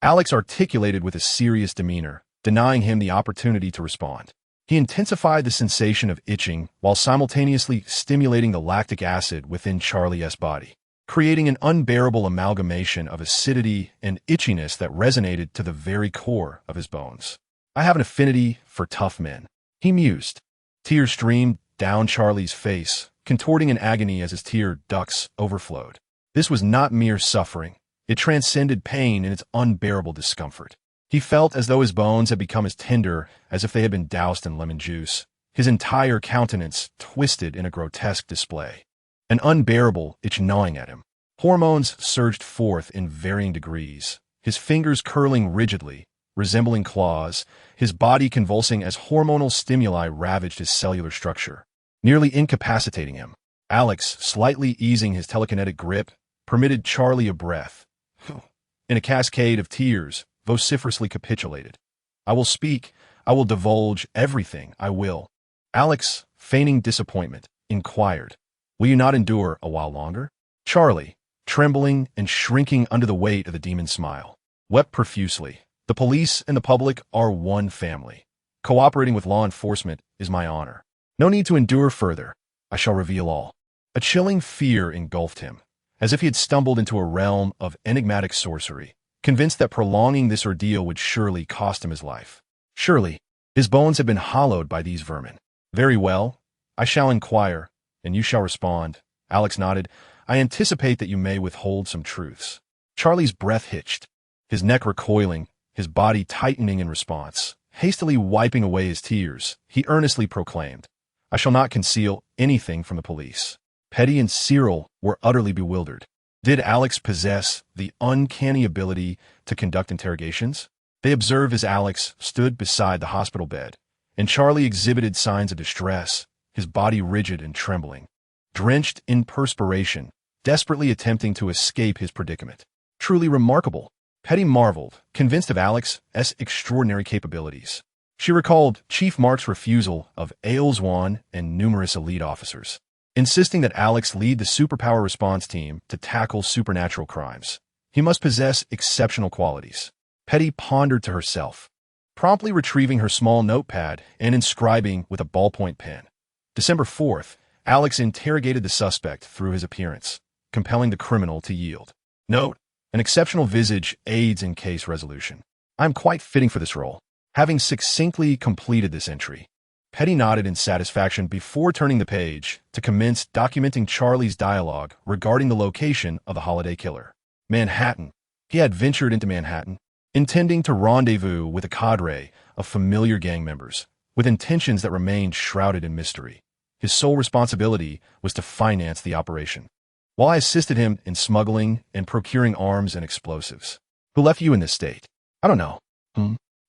Alex articulated with a serious demeanor, denying him the opportunity to respond. He intensified the sensation of itching while simultaneously stimulating the lactic acid within Charlie's body, creating an unbearable amalgamation of acidity and itchiness that resonated to the very core of his bones. "I have an affinity for tough men," he mused. Tears streamed down Charlie's face, contorting in agony as his tear ducts overflowed. This was not mere suffering. It transcended pain in its unbearable discomfort. He felt as though his bones had become as tender as if they had been doused in lemon juice, his entire countenance twisted in a grotesque display, an unbearable itch gnawing at him. Hormones surged forth in varying degrees, his fingers curling rigidly, resembling claws, his body convulsing as hormonal stimuli ravaged his cellular structure, nearly incapacitating him. Alex, slightly easing his telekinetic grip, permitted Charlie a breath. In a cascade of tears, vociferously capitulated. "I will speak. I will divulge everything. I will." Alex, feigning disappointment, inquired, "Will you not endure a while longer?" Charlie, trembling and shrinking under the weight of the demon's smile, wept profusely. "The police and the public are one family. Cooperating with law enforcement is my honor. No need to endure further. I shall reveal all." A chilling fear engulfed him, as if he had stumbled into a realm of enigmatic sorcery, convinced that prolonging this ordeal would surely cost him his life. Surely, his bones had been hollowed by these vermin. "Very well. I shall inquire, and you shall respond." Alex nodded. "I anticipate that you may withhold some truths." Charlie's breath hitched, his neck recoiling, his body tightening in response. Hastily wiping away his tears, he earnestly proclaimed, "I shall not conceal anything from the police." Petty and Cyril were utterly bewildered. Did Alex possess the uncanny ability to conduct interrogations? They observed as Alex stood beside the hospital bed, and Charlie exhibited signs of distress, his body rigid and trembling, drenched in perspiration, desperately attempting to escape his predicament. Truly remarkable. Petty marveled, convinced of Alex's extraordinary capabilities. She recalled Chief Mark's refusal of Ailswan and numerous elite officers, insisting that Alex lead the superpower response team to tackle supernatural crimes. He must possess exceptional qualities. Petty pondered to herself, promptly retrieving her small notepad and inscribing with a ballpoint pen. December 4th, Alex interrogated the suspect through his appearance, compelling the criminal to yield. Note: an exceptional visage aids in case resolution. I am quite fitting for this role. Having succinctly completed this entry, Petty nodded in satisfaction before turning the page to commence documenting Charlie's dialogue regarding the location of the holiday killer. Manhattan. He had ventured into Manhattan, intending to rendezvous with a cadre of familiar gang members, with intentions that remained shrouded in mystery. His sole responsibility was to finance the operation, while I assisted him in smuggling and procuring arms and explosives. Who left you in this state? I don't know.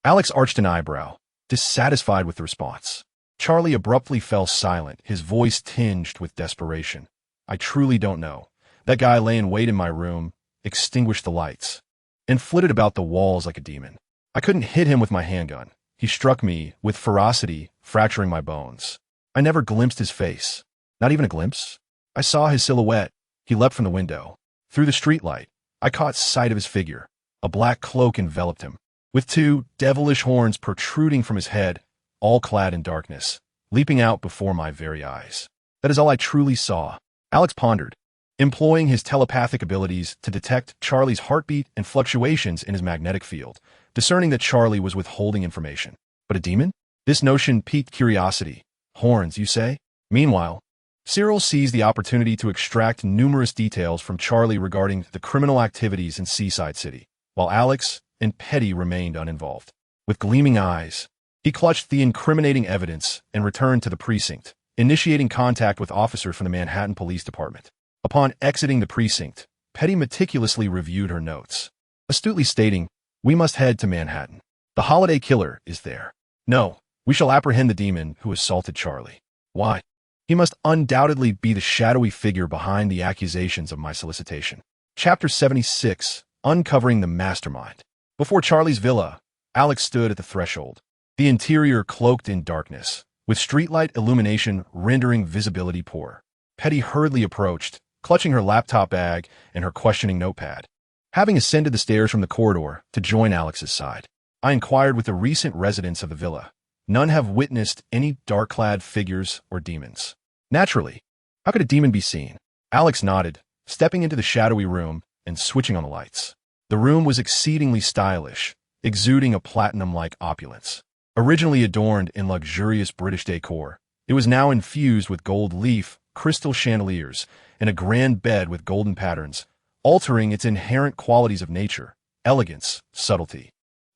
Alex arched an eyebrow, dissatisfied with the response. Charlie abruptly fell silent, his voice tinged with desperation. I truly don't know. That guy lay in wait in my room, extinguished the lights, and flitted about the walls like a demon. I couldn't hit him with my handgun. He struck me with ferocity, fracturing my bones. I never glimpsed his face. Not even a glimpse. I saw his silhouette. He leapt from the window. Through the streetlight, I caught sight of his figure. A black cloak enveloped him, with two devilish horns protruding from his head, all clad in darkness, leaping out before my very eyes. That is all I truly saw. Alex pondered, employing his telepathic abilities to detect Charlie's heartbeat and fluctuations in his magnetic field, discerning that Charlie was withholding information. But a demon? This notion piqued curiosity. Horns, you say? Meanwhile, Cyril seized the opportunity to extract numerous details from Charlie regarding the criminal activities in Seaside City, while Alex and Petty remained uninvolved. With gleaming eyes, he clutched the incriminating evidence and returned to the precinct, initiating contact with officers from the Manhattan Police Department. Upon exiting the precinct, Petty meticulously reviewed her notes, astutely stating, "We must head to Manhattan. The holiday killer is there. No, we shall apprehend the demon who assaulted Charlie. Why? He must undoubtedly be the shadowy figure behind the accusations of my solicitation." Chapter 76, Uncovering the Mastermind. Before Charlie's villa, Alex stood at the threshold, the interior cloaked in darkness, with streetlight illumination rendering visibility poor. Petty hurriedly approached, clutching her laptop bag and her questioning notepad. Having ascended the stairs from the corridor to join Alex's side, I inquired with the recent residents of the villa. None have witnessed any dark-clad figures or demons. Naturally, how could a demon be seen? Alex nodded, stepping into the shadowy room and switching on the lights. The room was exceedingly stylish, exuding a platinum-like opulence. Originally adorned in luxurious British decor, it was now infused with gold leaf, crystal chandeliers, and a grand bed with golden patterns, altering its inherent qualities of nature, elegance, subtlety,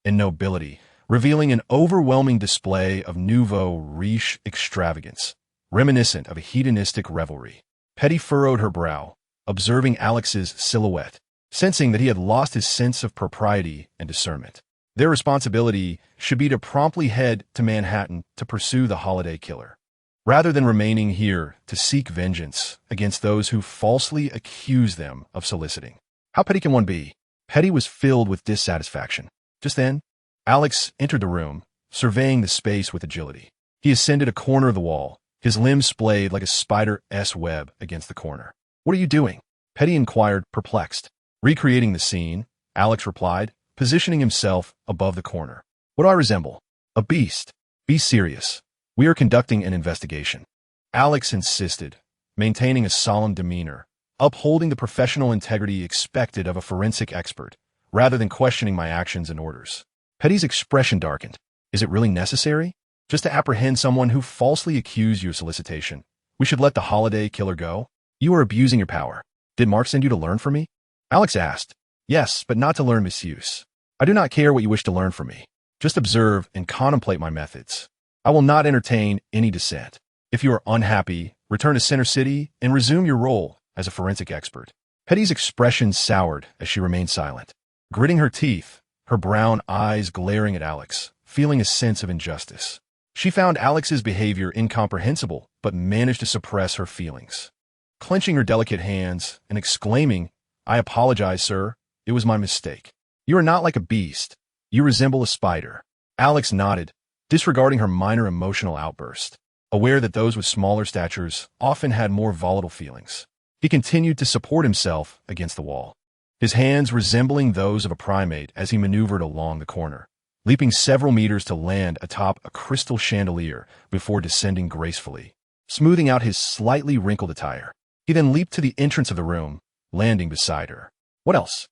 and nobility, revealing an overwhelming display of nouveau riche extravagance, reminiscent of a hedonistic revelry. Petty furrowed her brow, observing Alex's silhouette, sensing that he had lost his sense of propriety and discernment. Their responsibility should be to promptly head to Manhattan to pursue the holiday killer, rather than remaining here to seek vengeance against those who falsely accuse them of soliciting. How petty can one be? Petty was filled with dissatisfaction. Just then, Alex entered the room, surveying the space with agility. He ascended a corner of the wall, his limbs splayed like a spider's web against the corner. "What are you doing?" Petty inquired, perplexed. "Recreating the scene," Alex replied, positioning himself above the corner. "What do I resemble? A beast? Be serious. We are conducting an investigation." Alex insisted, maintaining a solemn demeanor, upholding the professional integrity expected of a forensic expert, rather than questioning my actions and orders. Petty's expression darkened. "Is it really necessary? Just to apprehend someone who falsely accused you of solicitation, we should let the holiday killer go? You are abusing your power. Did Mark send you to learn from me?" Alex asked. "Yes, but not to learn misuse. I do not care what you wish to learn from me. Just observe and contemplate my methods. I will not entertain any dissent. If you are unhappy, return to Center City and resume your role as a forensic expert." Petty's expression soured as she remained silent. Gritting her teeth, her brown eyes glaring at Alex, feeling a sense of injustice. She found Alex's behavior incomprehensible, but managed to suppress her feelings. Clenching her delicate hands and exclaiming, "I apologize, sir. It was my mistake. You are not like a beast. You resemble a spider." Alex nodded, disregarding her minor emotional outburst, aware that those with smaller statures often had more volatile feelings. He continued to support himself against the wall, his hands resembling those of a primate as he maneuvered along the corner, leaping several meters to land atop a crystal chandelier before descending gracefully, smoothing out his slightly wrinkled attire. He then leaped to the entrance of the room, landing beside her. What else?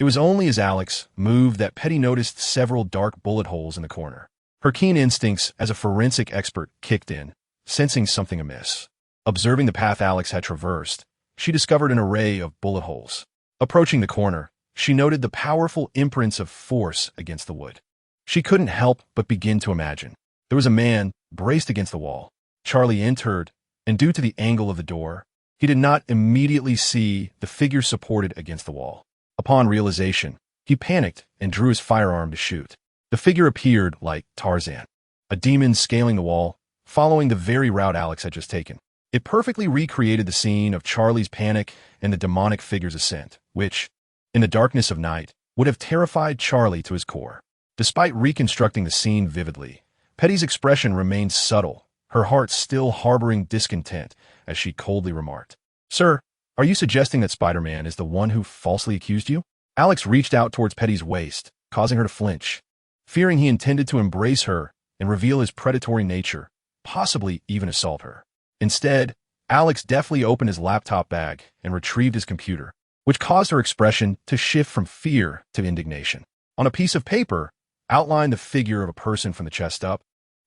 It was only as Alex moved that Petty noticed several dark bullet holes in the corner. Her keen instincts as a forensic expert kicked in, sensing something amiss. Observing the path Alex had traversed, she discovered an array of bullet holes. Approaching the corner, she noted the powerful imprints of force against the wood. She couldn't help but begin to imagine. There was a man braced against the wall. Charlie entered, and due to the angle of the door, he did not immediately see the figure supported against the wall. Upon realization, he panicked and drew his firearm to shoot. The figure appeared like Tarzan, a demon scaling the wall, following the very route Alex had just taken. It perfectly recreated the scene of Charlie's panic and the demonic figure's ascent, which, in the darkness of night, would have terrified Charlie to his core. Despite reconstructing the scene vividly, Petty's expression remained subtle, her heart still harboring discontent as she coldly remarked, "Sir, are you suggesting that Spider-Man is the one who falsely accused you?" Alex reached out towards Petty's waist, causing her to flinch, fearing he intended to embrace her and reveal his predatory nature, possibly even assault her. Instead, Alex deftly opened his laptop bag and retrieved his computer, which caused her expression to shift from fear to indignation. On a piece of paper, outline the figure of a person from the chest up,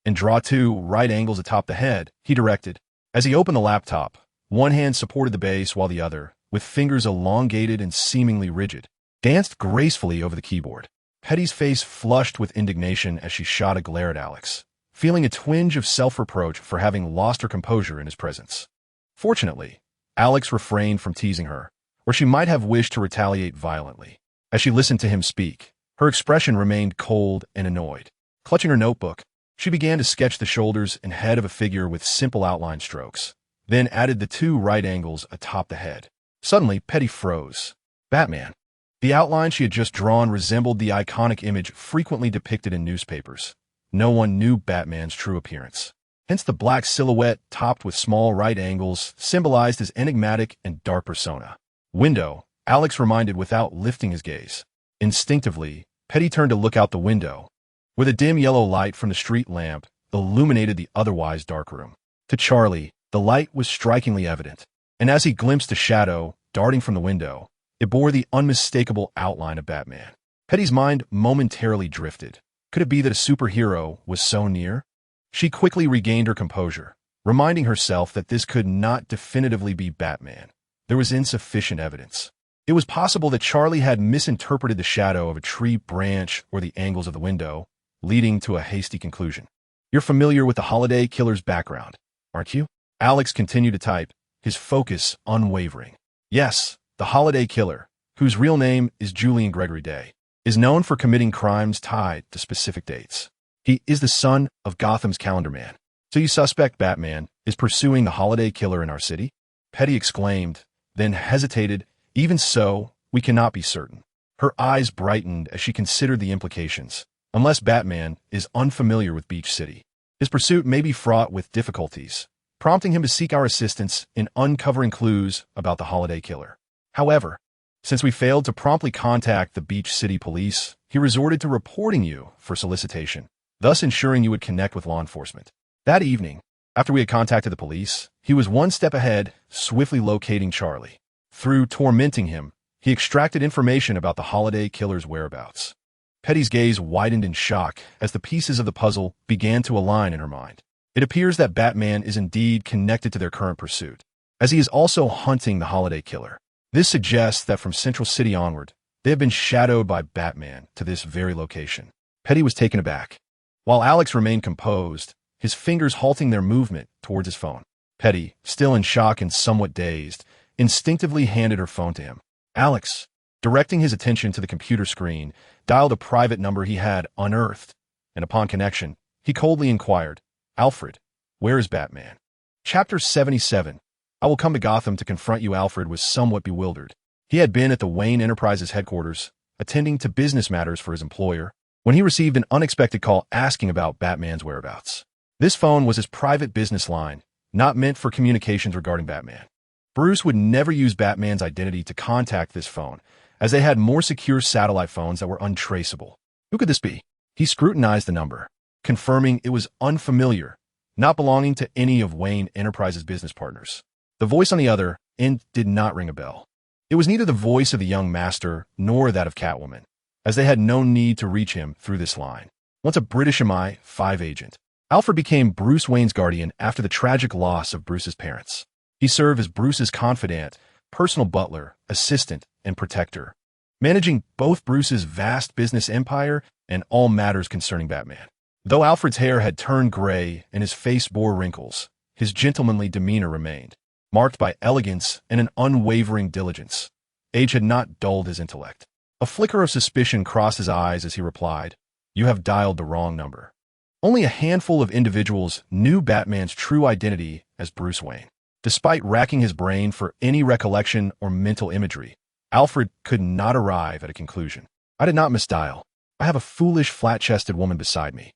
and draw 2 right angles atop the head, he directed. As he opened the laptop, one hand supported the base while the other, with fingers elongated and seemingly rigid, danced gracefully over the keyboard. Petty's face flushed with indignation as she shot a glare at Alex, feeling a twinge of self-reproach for having lost her composure in his presence. Fortunately, Alex refrained from teasing her, where she might have wished to retaliate violently. As she listened to him speak, her expression remained cold and annoyed. Clutching her notebook, she began to sketch the shoulders and head of a figure with simple outline strokes, then added the 2 right angles atop the head. Suddenly, Petty froze. Batman. The outline she had just drawn resembled the iconic image frequently depicted in newspapers. No one knew Batman's true appearance. Hence the black silhouette topped with small right angles symbolized his enigmatic and dark persona. Window, Alex reminded without lifting his gaze. Instinctively, Petty turned to look out the window, where the dim yellow light from the street lamp illuminated the otherwise dark room. To Charlie, the light was strikingly evident, and as he glimpsed a shadow darting from the window, it bore the unmistakable outline of Batman. Petty's mind momentarily drifted. Could it be that a superhero was so near? She quickly regained her composure, reminding herself that this could not definitively be Batman. There was insufficient evidence. It was possible that Charlie had misinterpreted the shadow of a tree branch or the angles of the window, leading to a hasty conclusion. "You're familiar with the Holiday Killer's background, aren't you?" Alex continued to type, his focus unwavering. "Yes, the Holiday Killer, whose real name is Julian Gregory Day, is known for committing crimes tied to specific dates. He is the son of Gotham's Calendar Man. So you suspect Batman is pursuing the Holiday Killer in our city?" Petty exclaimed, then hesitated. "Even so, we cannot be certain." Her eyes brightened as she considered the implications. Unless Batman is unfamiliar with Beach City, his pursuit may be fraught with difficulties, prompting him to seek our assistance in uncovering clues about the Holiday Killer. However, since we failed to promptly contact the Beach City police, he resorted to reporting you for solicitation, thus ensuring you would connect with law enforcement. That evening, after we had contacted the police, he was one step ahead, swiftly locating Charlie. Through tormenting him, he extracted information about the Holiday Killer's whereabouts. Petty's gaze widened in shock as the pieces of the puzzle began to align in her mind. It appears that Batman is indeed connected to their current pursuit, as he is also hunting the Holiday Killer. This suggests that from Central City onward, they have been shadowed by Batman to this very location. Petty was taken aback, while Alex remained composed, his fingers halting their movement towards his phone. Petty, still in shock and somewhat dazed, instinctively handed her phone to him. Alex, directing his attention to the computer screen, dialed a private number he had unearthed, and upon connection, he coldly inquired, "Alfred, where is Batman?" Chapter 77. I will come to Gotham to confront you. Alfred was somewhat bewildered. He had been at the Wayne Enterprises headquarters, attending to business matters for his employer, when he received an unexpected call asking about Batman's whereabouts. This phone was his private business line, not meant for communications regarding Batman. Bruce would never use Batman's identity to contact this phone, as they had more secure satellite phones that were untraceable. Who could this be? He scrutinized the number, confirming it was unfamiliar, not belonging to any of Wayne Enterprises' business partners. The voice on the other end did not ring a bell. It was neither the voice of the young master nor that of Catwoman, as they had no need to reach him through this line. Once a British MI5 agent, Alfred became Bruce Wayne's guardian after the tragic loss of Bruce's parents. He served as Bruce's confidant, personal butler, assistant, and protector, managing both Bruce's vast business empire and all matters concerning Batman. Though Alfred's hair had turned gray and his face bore wrinkles, his gentlemanly demeanor remained, marked by elegance and an unwavering diligence. Age had not dulled his intellect. A flicker of suspicion crossed his eyes as he replied, "You have dialed the wrong number." Only a handful of individuals knew Batman's true identity as Bruce Wayne. Despite racking his brain for any recollection or mental imagery, Alfred could not arrive at a conclusion. "I did not misdial. I have a foolish, flat-chested woman beside me.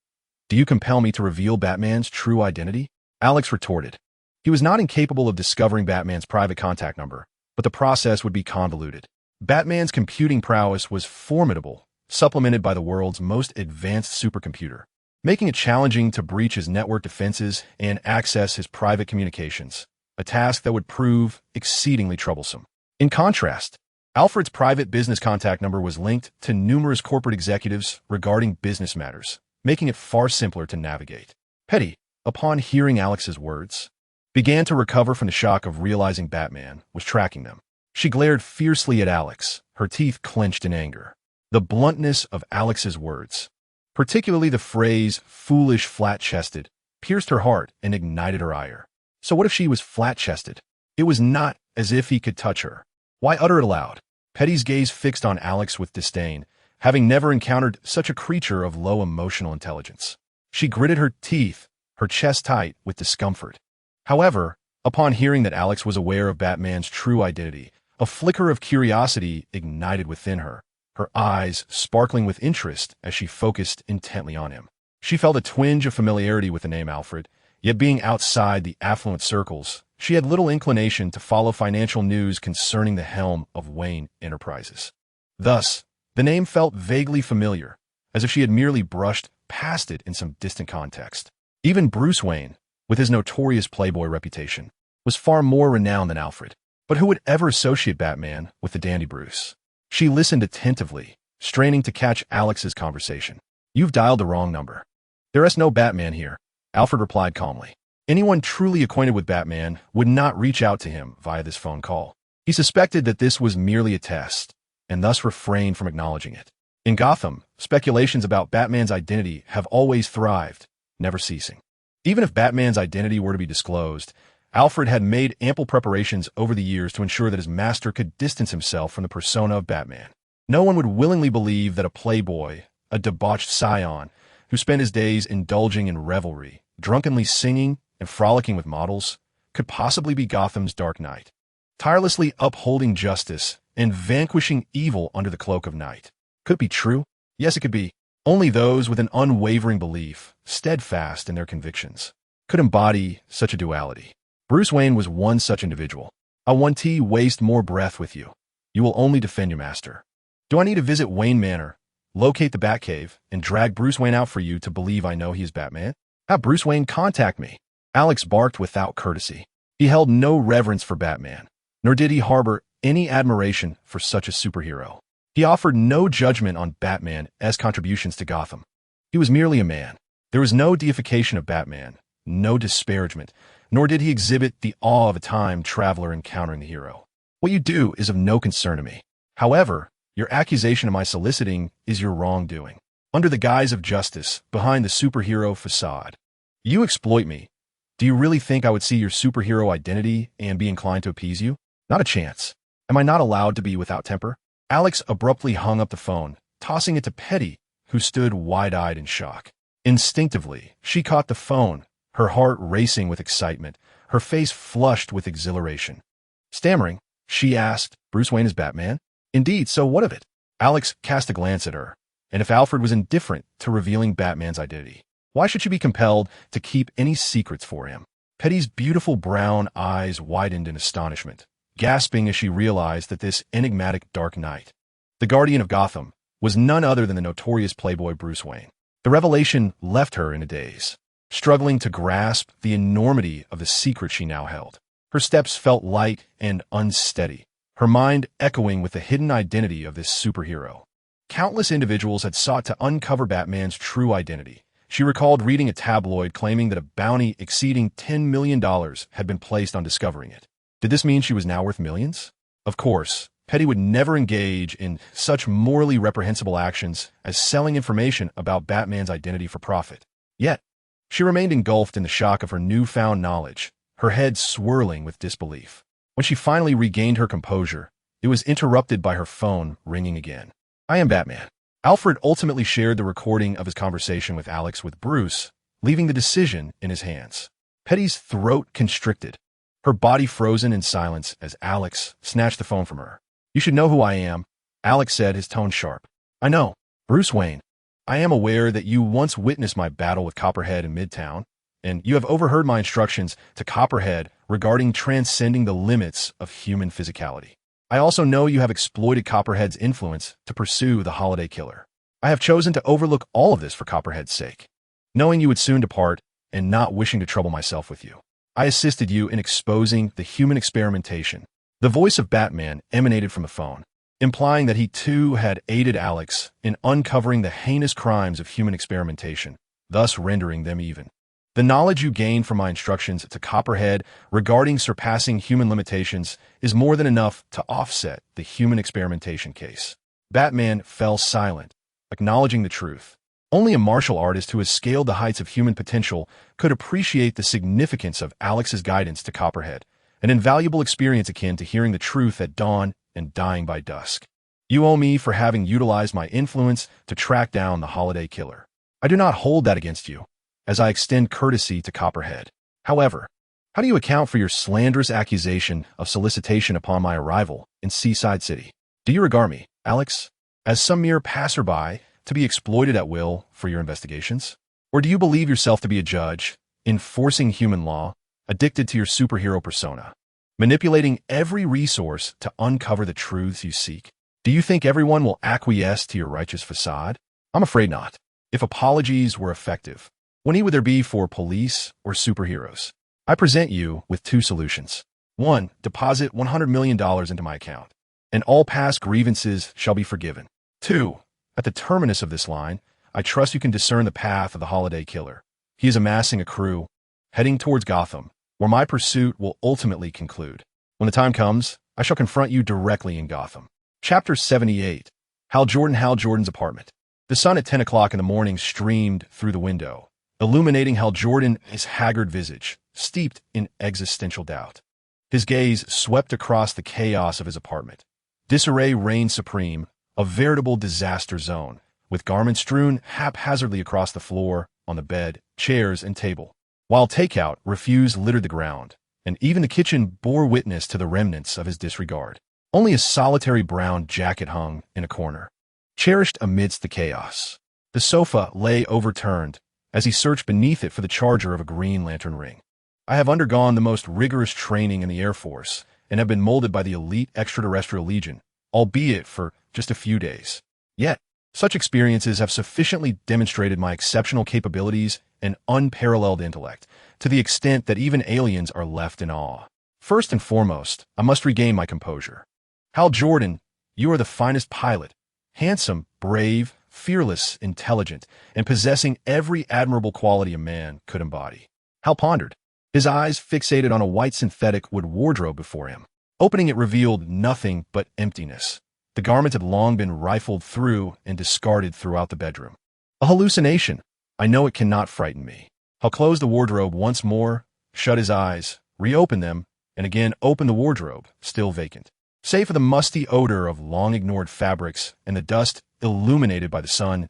Do you compel me to reveal Batman's true identity?" Alex retorted. He was not incapable of discovering Batman's private contact number, but the process would be convoluted. Batman's computing prowess was formidable, supplemented by the world's most advanced supercomputer, making it challenging to breach his network defenses and access his private communications, a task that would prove exceedingly troublesome. In contrast, Alfred's private business contact number was linked to numerous corporate executives regarding business matters, making it far simpler to navigate. Petty, upon hearing Alex's words, began to recover from the shock of realizing Batman was tracking them. She glared fiercely at Alex, her teeth clenched in anger. The bluntness of Alex's words, particularly the phrase "foolish flat-chested," pierced her heart and ignited her ire. So what if she was flat-chested? It was not as if he could touch her. Why utter it aloud? Petty's gaze fixed on Alex with disdain, having never encountered such a creature of low emotional intelligence. She gritted her teeth, her chest tight with discomfort. However, upon hearing that Alex was aware of Batman's true identity, a flicker of curiosity ignited within her, her eyes sparkling with interest as she focused intently on him. She felt a twinge of familiarity with the name Alfred, yet being outside the affluent circles, she had little inclination to follow financial news concerning the helm of Wayne Enterprises. Thus, the name felt vaguely familiar, as if she had merely brushed past it in some distant context. Even Bruce Wayne, with his notorious playboy reputation, was far more renowned than Alfred. But who would ever associate Batman with the dandy Bruce? She listened attentively, straining to catch Alex's conversation. "You've dialed the wrong number. There is no Batman here," Alfred replied calmly. Anyone truly acquainted with Batman would not reach out to him via this phone call. He suspected that this was merely a test, and thus refrained from acknowledging it. In Gotham, speculations about Batman's identity have always thrived, never ceasing. Even if Batman's identity were to be disclosed, Alfred had made ample preparations over the years to ensure that his master could distance himself from the persona of Batman. No one would willingly believe that a playboy, a debauched scion, who spent his days indulging in revelry, drunkenly singing and frolicking with models, could possibly be Gotham's Dark Knight, tirelessly upholding justice and vanquishing evil under the cloak of night. Could it be true? Yes, it could be. Only those with an unwavering belief, steadfast in their convictions, could embody such a duality. Bruce Wayne was one such individual. "I want to waste more breath with you. You will only defend your master. Do I need to visit Wayne Manor, locate the Batcave, and drag Bruce Wayne out for you to believe I know he is Batman? Have Bruce Wayne contact me." Alex barked without courtesy. He held no reverence for Batman, nor did he harbor any admiration for such a superhero. He offered no judgment on Batman's contributions to Gotham. He was merely a man. There was no deification of Batman, no disparagement, nor did he exhibit the awe of a time traveler encountering the hero. "What you do is of no concern to me. However, your accusation of my soliciting is your wrongdoing. Under the guise of justice, behind the superhero facade, you exploit me. Do you really think I would see your superhero identity and be inclined to appease you? Not a chance. Am I not allowed to be without temper? Alex abruptly hung up the phone, tossing it to Petty, who stood wide-eyed in shock. Instinctively, she caught the phone, her heart racing with excitement, her face flushed with exhilaration. Stammering, she asked, "Bruce Wayne is Batman?" "Indeed, so what of it?" Alex cast a glance at her, and if Alfred was indifferent to revealing Batman's identity, why should she be compelled to keep any secrets for him? Petty's beautiful brown eyes widened in astonishment, gasping as she realized that this enigmatic Dark Knight, the guardian of Gotham, was none other than the notorious playboy Bruce Wayne. The revelation left her in a daze, struggling to grasp the enormity of the secret she now held. Her steps felt light and unsteady, her mind echoing with the hidden identity of this superhero. Countless individuals had sought to uncover Batman's true identity. She recalled reading a tabloid claiming that a bounty exceeding $10 million had been placed on discovering it. Did this mean she was now worth millions? Of course, Petty would never engage in such morally reprehensible actions as selling information about Batman's identity for profit. Yet, she remained engulfed in the shock of her newfound knowledge, her head swirling with disbelief. When she finally regained her composure, it was interrupted by her phone ringing again. "I am Batman." Alfred ultimately shared the recording of his conversation with Alex with Bruce, leaving the decision in his hands. Petty's throat constricted, her body frozen in silence as Alex snatched the phone from her. "You should know who I am," Alex said, his tone sharp. "I know. Bruce Wayne. I am aware that you once witnessed my battle with Copperhead in Midtown, and you have overheard my instructions to Copperhead regarding transcending the limits of human physicality. I also know you have exploited Copperhead's influence to pursue the Holiday Killer. I have chosen to overlook all of this for Copperhead's sake, knowing you would soon depart and not wishing to trouble myself with you. I assisted you in exposing the human experimentation." The voice of Batman emanated from the phone, implying that he too had aided Alex in uncovering the heinous crimes of human experimentation, thus rendering them even. "The knowledge you gained from my instructions to Copperhead regarding surpassing human limitations is more than enough to offset the human experimentation case." Batman fell silent, acknowledging the truth. Only a martial artist who has scaled the heights of human potential could appreciate the significance of Alex's guidance to Copperhead, an invaluable experience akin to hearing the truth at dawn and dying by dusk. "You owe me for having utilized my influence to track down the Holiday Killer. I do not hold that against you, as I extend courtesy to Copperhead. However, how do you account for your slanderous accusation of solicitation upon my arrival in Seaside City? Do you regard me, Alex, as some mere passerby to be exploited at will for your investigations? Or do you believe yourself to be a judge, enforcing human law, addicted to your superhero persona, manipulating every resource to uncover the truths you seek? Do you think everyone will acquiesce to your righteous facade? I'm afraid not. If apologies were effective, when would there be for police or superheroes? I present you with two solutions. 1. Deposit $100 million into my account, and all past grievances shall be forgiven. 2. At the terminus of this line, I trust you can discern the path of the Holiday Killer. He is amassing a crew, heading towards Gotham, where my pursuit will ultimately conclude. When the time comes, I shall confront you directly in Gotham. Chapter 78. Hal Jordan's apartment. The sun at 10 o'clock in the morning streamed through the window, illuminating Hal Jordan's haggard visage, steeped in existential doubt. His gaze swept across the chaos of his apartment. Disarray reigned supreme, a veritable disaster zone, with garments strewn haphazardly across the floor, on the bed, chairs, and table. While takeout refuse littered the ground, and even the kitchen bore witness to the remnants of his disregard. Only a solitary brown jacket hung in a corner, cherished amidst the chaos. The sofa lay overturned as he searched beneath it for the charger of a Green Lantern ring. I have undergone the most rigorous training in the Air Force and have been molded by the elite extraterrestrial legion, albeit for just a few days. Yet, such experiences have sufficiently demonstrated my exceptional capabilities and unparalleled intellect, to the extent that even aliens are left in awe. First and foremost, I must regain my composure. Hal Jordan, you are the finest pilot, handsome, brave, fearless, intelligent, and possessing every admirable quality a man could embody. Hal pondered, his eyes fixated on a white synthetic wood wardrobe before him. Opening it revealed nothing but emptiness. The garment had long been rifled through and discarded throughout the bedroom. A hallucination. I know it cannot frighten me. Hal closed the wardrobe once more, shut his eyes, reopened them, and again opened the wardrobe, still vacant. save for the musty odor of long-ignored fabrics and the dust illuminated by the sun's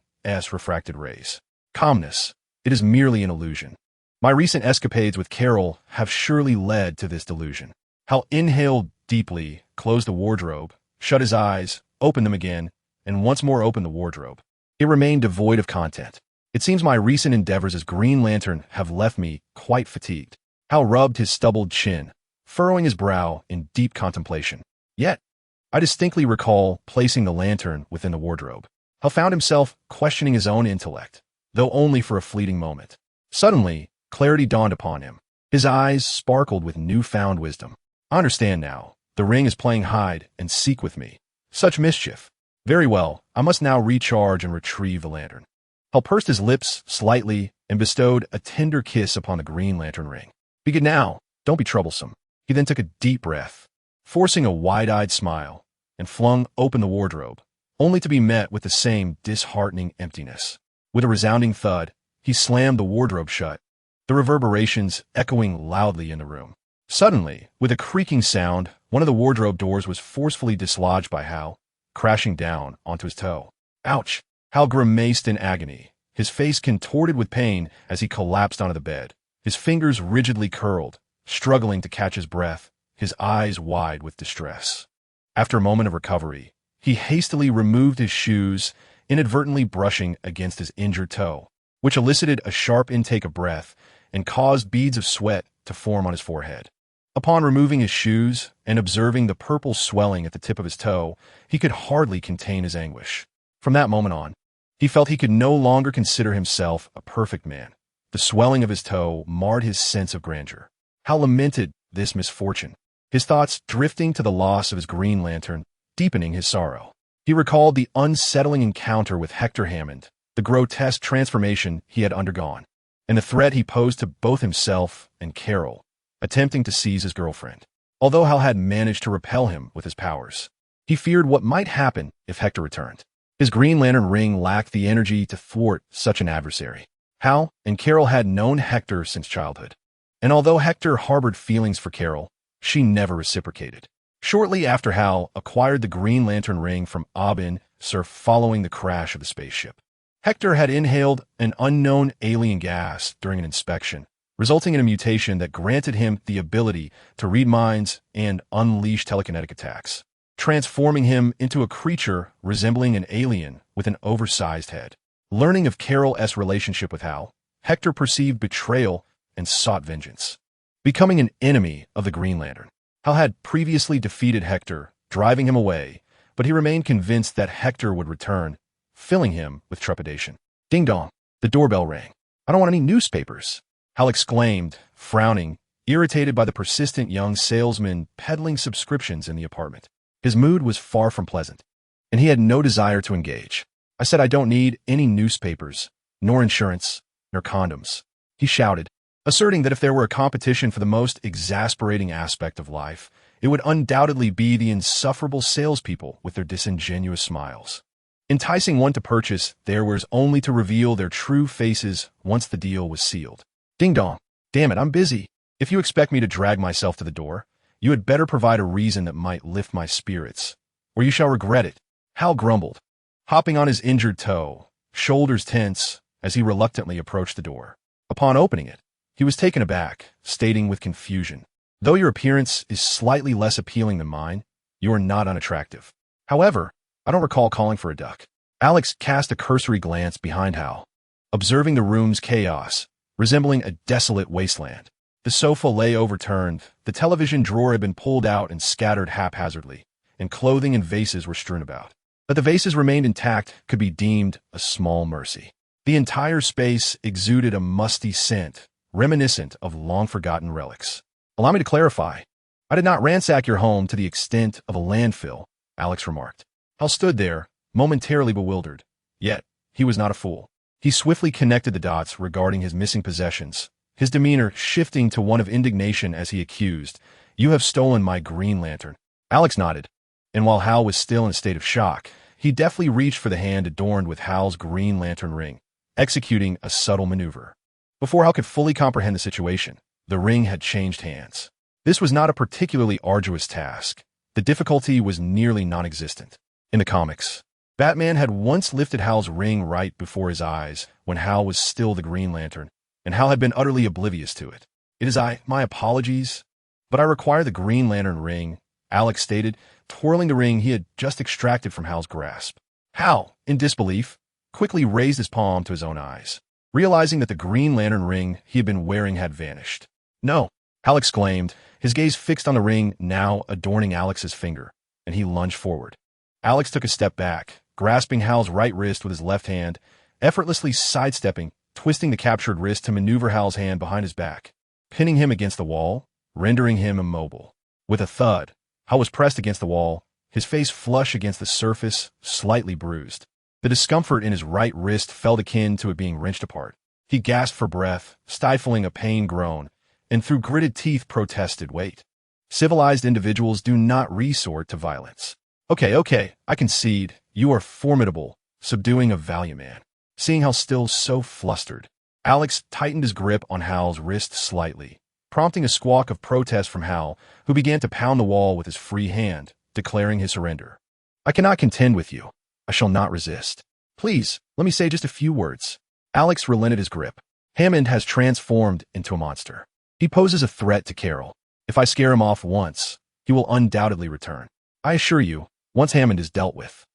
refracted rays. Calmness. It is merely an illusion. My recent escapades with Carol have surely led to this delusion. Hal inhaled deeply, closed the wardrobe, shut his eyes, opened them again, and once more opened the wardrobe. It remained devoid of content. It seems my recent endeavors as Green Lantern have left me quite fatigued. Hal rubbed his stubbled chin, furrowing his brow in deep contemplation. Yet, I distinctly recall placing the lantern within the wardrobe. Hal found himself questioning his own intellect, though only for a fleeting moment. Suddenly, clarity dawned upon him. His eyes sparkled with newfound wisdom. I understand now. The ring is playing hide and seek with me. Such mischief. Very well, I must now recharge and retrieve the lantern. Hal pursed his lips slightly and bestowed a tender kiss upon the Green Lantern ring. Be good now. Don't be troublesome. He then took a deep breath, forcing a wide-eyed smile, and flung open the wardrobe, only to be met with the same disheartening emptiness. With a resounding thud, he slammed the wardrobe shut, the reverberations echoing loudly in the room. Suddenly, with a creaking sound, one of the wardrobe doors was forcefully dislodged by Hal, crashing down onto his toe. Ouch! Hal grimaced in agony, his face contorted with pain as he collapsed onto the bed, his fingers rigidly curled, struggling to catch his breath, his eyes wide with distress. After a moment of recovery, he hastily removed his shoes, inadvertently brushing against his injured toe, which elicited a sharp intake of breath and caused beads of sweat to form on his forehead. Upon removing his shoes and observing the purple swelling at the tip of his toe, he could hardly contain his anguish. From that moment on, he felt he could no longer consider himself a perfect man. The swelling of his toe marred his sense of grandeur. Hal lamented this misfortune, his thoughts drifting to the loss of his Green Lantern, deepening his sorrow. He recalled the unsettling encounter with Hector Hammond, the grotesque transformation he had undergone, and the threat he posed to both himself and Carol, attempting to seize his girlfriend. Although Hal had managed to repel him with his powers, he feared what might happen if Hector returned. His Green Lantern ring lacked the energy to thwart such an adversary. Hal and Carol had known Hector since childhood, and although Hector harbored feelings for Carol, she never reciprocated. Shortly after Hal acquired the Green Lantern ring from Agumon following the crash of the spaceship, Hector had inhaled an unknown alien gas during an inspection, resulting in a mutation that granted him the ability to read minds and unleash telekinetic attacks, transforming him into a creature resembling an alien with an oversized head. Learning of Carol's relationship with Hal, Hector perceived betrayal and sought vengeance, becoming an enemy of the Green Lantern. Hal had previously defeated Hector, driving him away, but he remained convinced that Hector would return, filling him with trepidation. Ding dong, the doorbell rang. I don't want any newspapers, Hal exclaimed, frowning, irritated by the persistent young salesman peddling subscriptions in the apartment. His mood was far from pleasant, and he had no desire to engage. I said I don't need any newspapers, nor insurance, nor condoms, he shouted, asserting that if there were a competition for the most exasperating aspect of life, it would undoubtedly be the insufferable salespeople with their disingenuous smiles, enticing one to purchase their wares only to reveal their true faces once the deal was sealed. Ding dong. Damn it, I'm busy. If you expect me to drag myself to the door, you had better provide a reason that might lift my spirits, or you shall regret it, Hal grumbled, hopping on his injured toe, shoulders tense, as he reluctantly approached the door. Upon opening it, he was taken aback, stating with confusion, though your appearance is slightly less appealing than mine, you are not unattractive. However, I don't recall calling for a duck. Alex cast a cursory glance behind Hal, observing the room's chaos, resembling a desolate wasteland. The sofa lay overturned, the television drawer had been pulled out and scattered haphazardly, and clothing and vases were strewn about. That the vases remained intact could be deemed a small mercy. The entire space exuded a musty scent, reminiscent of long-forgotten relics. Allow me to clarify. I did not ransack your home to the extent of a landfill, Alex remarked. Hal stood there, momentarily bewildered. Yet, he was not a fool. He swiftly connected the dots regarding his missing possessions, his demeanor shifting to one of indignation as he accused, "You have stolen my Green Lantern." Alex nodded, and while Hal was still in a state of shock, he deftly reached for the hand adorned with Hal's Green Lantern ring, executing a subtle maneuver. Before Hal could fully comprehend the situation, the ring had changed hands. This was not a particularly arduous task, The difficulty was nearly non-existent. In the comics, Batman had once lifted Hal's ring right before his eyes when Hal was still the Green Lantern, and Hal had been utterly oblivious to it. "It is my apologies, but I require the Green Lantern ring," Alex stated, twirling the ring he had just extracted from Hal's grasp. Hal, in disbelief, quickly raised his palm to his own eyes, realizing that the Green Lantern ring he had been wearing had vanished. "No," Hal exclaimed, his gaze fixed on the ring now adorning Alex's finger, and he lunged forward. Alex took a step back, grasping Hal's right wrist with his left hand, effortlessly sidestepping, twisting the captured wrist to maneuver Hal's hand behind his back, pinning him against the wall, rendering him immobile. With a thud, Hal was pressed against the wall, his face flush against the surface, slightly bruised. The discomfort in his right wrist felt akin to it being wrenched apart. He gasped for breath, stifling a pain groan, and through gritted teeth protested, "Wait. Civilized individuals do not resort to violence." Okay, I concede. You are formidable, subduing a valiant man." Seeing Hal still so flustered, Alex tightened his grip on Hal's wrist slightly, prompting a squawk of protest from Hal, who began to pound the wall with his free hand, declaring his surrender. "I cannot contend with you. I shall not resist. Please, let me say just a few words." Alex relented his grip. Hammond has transformed into a monster. He poses a threat to Carol. If I scare him off once, he will undoubtedly return. I assure you, once Hammond is dealt with,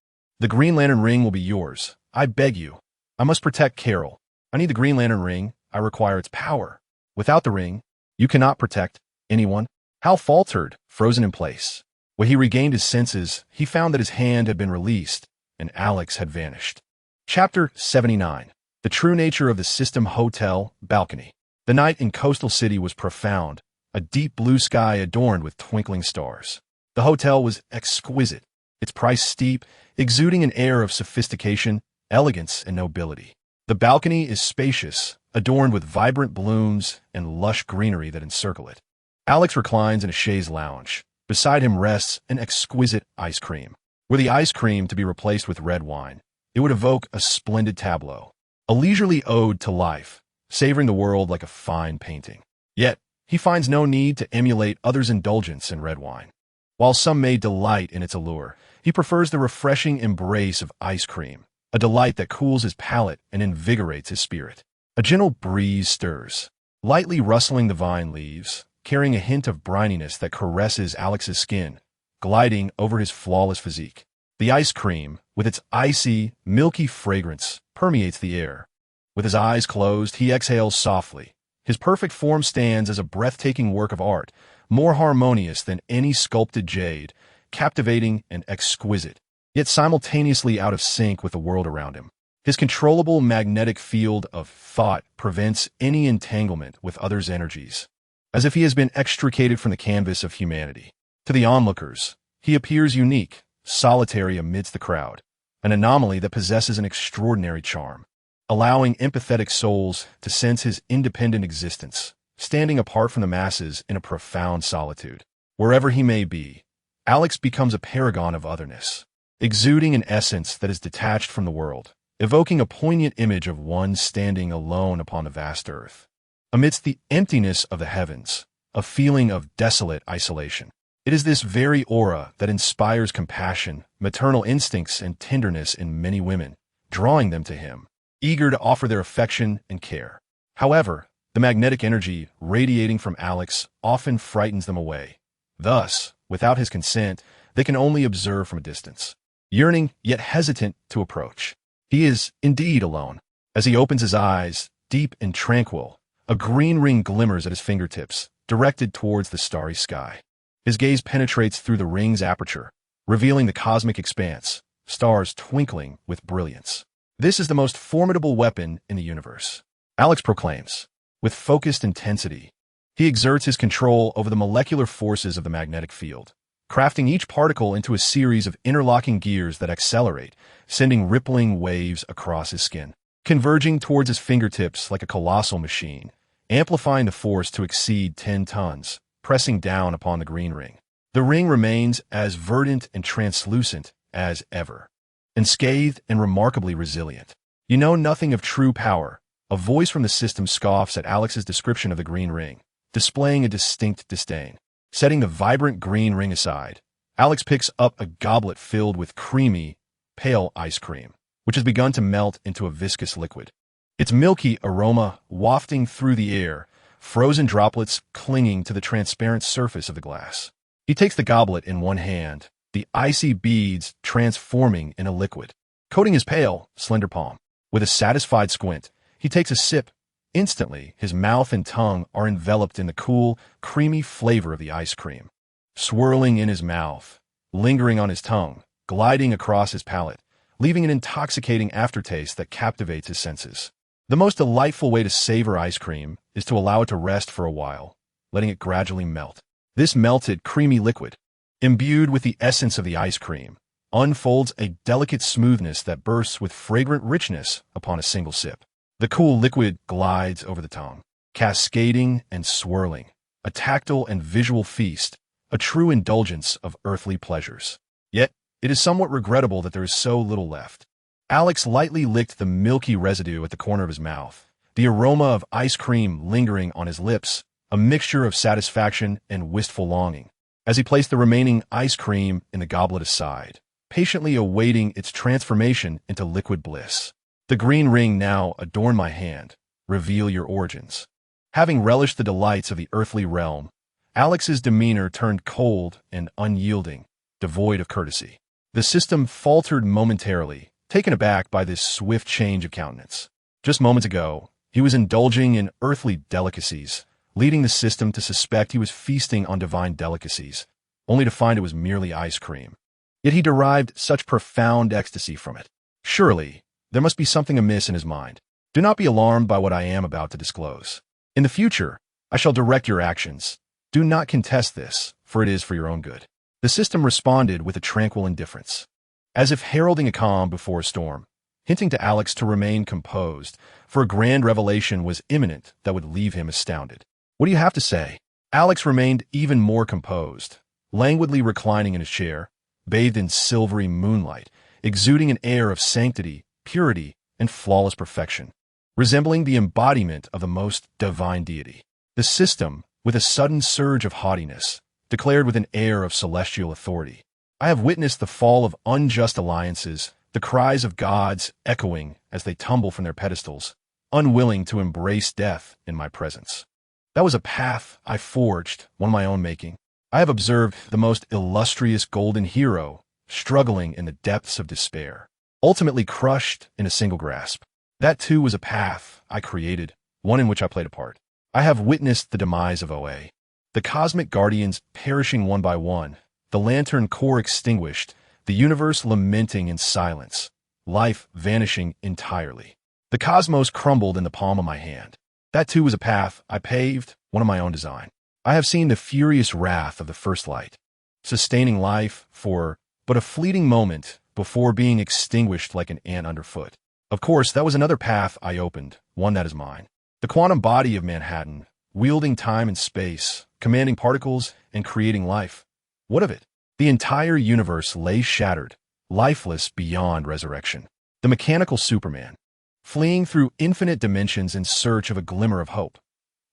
the Green Lantern ring will be yours. I beg you. I must protect Carol. I need the Green Lantern ring. I require its power. Without the ring, you cannot protect anyone." Hal faltered, frozen in place. When he regained his senses, he found that his hand had been released, and Alex had vanished. Chapter 79. The True Nature of the System Hotel Balcony. The night in Coastal City was profound, a deep blue sky adorned with twinkling stars. The hotel was exquisite, its price steep, exuding an air of sophistication, elegance, and nobility. The balcony is spacious, adorned with vibrant blooms and lush greenery that encircle it. Alex reclines in a chaise lounge. Beside him rests an exquisite ice cream. Were the ice cream to be replaced with red wine, it would evoke a splendid tableau, a leisurely ode to life, savoring the world like a fine painting. Yet, he finds no need to emulate others' indulgence in red wine. While some may delight in its allure, he prefers the refreshing embrace of ice cream, a delight that cools his palate and invigorates his spirit. A gentle breeze stirs, lightly rustling the vine leaves, carrying a hint of brininess that caresses Alex's skin, gliding over his flawless physique. The ice cream, with its icy, milky fragrance, permeates the air. With his eyes closed, he exhales softly. His perfect form stands as a breathtaking work of art, more harmonious than any sculpted jade, captivating and exquisite, yet simultaneously out of sync with the world around him. His controllable magnetic field of thought prevents any entanglement with others' energies, as if he has been extricated from the canvas of humanity. To the onlookers, he appears unique, solitary amidst the crowd, an anomaly that possesses an extraordinary charm, allowing empathetic souls to sense his independent existence, standing apart from the masses in a profound solitude. Wherever he may be, Alex becomes a paragon of otherness, exuding an essence that is detached from the world, evoking a poignant image of one standing alone upon the vast earth. Amidst the emptiness of the heavens, a feeling of desolate isolation. It is this very aura that inspires compassion, maternal instincts, and tenderness in many women, drawing them to him, eager to offer their affection and care. However, the magnetic energy radiating from Alex often frightens them away. Thus, without his consent, they can only observe from a distance, yearning yet hesitant to approach. He is indeed alone. As he opens his eyes, deep and tranquil, a green ring glimmers at his fingertips, directed towards the starry sky. His gaze penetrates through the ring's aperture, revealing the cosmic expanse, stars twinkling with brilliance. This is the most formidable weapon in the universe, Alex proclaims. With focused intensity, he exerts his control over the molecular forces of the magnetic field, crafting each particle into a series of interlocking gears that accelerate, sending rippling waves across his skin, converging towards his fingertips like a colossal machine, amplifying the force to exceed 10 tons, pressing down upon the green ring. The ring remains as verdant and translucent as ever, unscathed and remarkably resilient. You know nothing of true power. A voice from the system scoffs at Alex's description of the green ring, displaying a distinct disdain. Setting the vibrant green ring aside, Alex picks up a goblet filled with creamy, pale ice cream, which has begun to melt into a viscous liquid. Its milky aroma wafting through the air, frozen droplets clinging to the transparent surface of the glass. He takes the goblet in one hand, the icy beads transforming in a liquid, coating his pale, slender palm. With a satisfied squint, he takes a sip. Instantly, his mouth and tongue are enveloped in the cool, creamy flavor of the ice cream. Swirling in his mouth, lingering on his tongue, gliding across his palate, leaving an intoxicating aftertaste that captivates his senses. The most delightful way to savor ice cream is to allow it to rest for a while, letting it gradually melt. This melted, creamy liquid, imbued with the essence of the ice cream, unfolds a delicate smoothness that bursts with fragrant richness upon a single sip. The cool liquid glides over the tongue, cascading and swirling, a tactile and visual feast, a true indulgence of earthly pleasures. Yet, it is somewhat regrettable that there is so little left. Alex lightly licked the milky residue at the corner of his mouth, the aroma of ice cream lingering on his lips, a mixture of satisfaction and wistful longing, as he placed the remaining ice cream in the goblet aside, patiently awaiting its transformation into liquid bliss. The green ring now adorn my hand, reveal your origins. Having relished the delights of the earthly realm, Alex's demeanor turned cold and unyielding, devoid of courtesy. The system faltered momentarily, taken aback by this swift change of countenance. Just moments ago, he was indulging in earthly delicacies, leading the system to suspect he was feasting on divine delicacies, only to find it was merely ice cream. Yet he derived such profound ecstasy from it. Surely, there must be something amiss in his mind. Do not be alarmed by what I am about to disclose. In the future, I shall direct your actions. Do not contest this, for it is for your own good. The system responded with a tranquil indifference, as if heralding a calm before a storm, hinting to Alex to remain composed, for a grand revelation was imminent that would leave him astounded. What do you have to say? Alex remained even more composed, languidly reclining in his chair, bathed in silvery moonlight, exuding an air of sanctity, purity, and flawless perfection, resembling the embodiment of the most divine deity. The system, with a sudden surge of haughtiness, declared with an air of celestial authority, I have witnessed the fall of unjust alliances, the cries of gods echoing as they tumble from their pedestals, unwilling to embrace death in my presence. That was a path I forged, one of my own making. I have observed the most illustrious golden hero struggling in the depths of despair, ultimately crushed in a single grasp. That too was a path I created, one in which I played a part. I have witnessed the demise of OA, the cosmic guardians perishing one by one, the lantern core extinguished, the universe lamenting in silence, life vanishing entirely. The cosmos crumbled in the palm of my hand. That too was a path I paved, one of my own design. I have seen the furious wrath of the first light, sustaining life for but a fleeting moment before being extinguished like an ant underfoot. Of course, that was another path I opened, one that is mine. The quantum body of Manhattan, wielding time and space, commanding particles and creating life. What of it? The entire universe lay shattered, lifeless beyond resurrection. The mechanical Superman, fleeing through infinite dimensions in search of a glimmer of hope.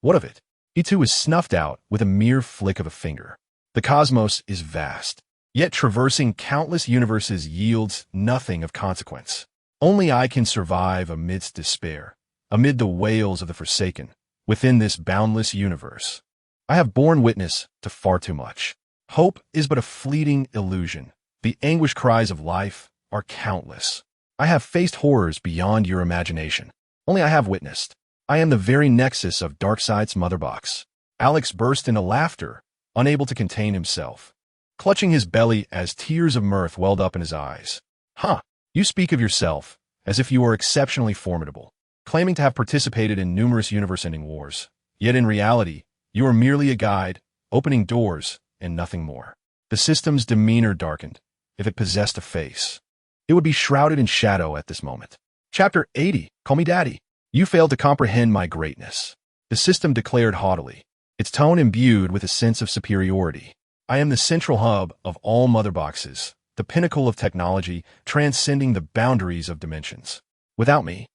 What of it? He too is snuffed out with a mere flick of a finger. The cosmos is vast, yet traversing countless universes yields nothing of consequence. Only I can survive amidst despair, amid the wails of the forsaken, within this boundless universe. I have borne witness to far too much. Hope is but a fleeting illusion. The anguish cries of life are countless. I have faced horrors beyond your imagination. Only I have witnessed. I am the very nexus of Darkseid's mother box. Alex burst into laughter, unable to contain himself, clutching his belly as tears of mirth welled up in his eyes. Huh, you speak of yourself as if you are exceptionally formidable, claiming to have participated in numerous universe-ending wars. Yet in reality, you are merely a guide, opening doors, and nothing more. The system's demeanor darkened. If it possessed a face, it would be shrouded in shadow at this moment. Chapter 80, Call Me Daddy. You failed to comprehend my greatness, the system declared haughtily, its tone imbued with a sense of superiority. I am the central hub of all mother boxes, the pinnacle of technology transcending the boundaries of dimensions. Without me,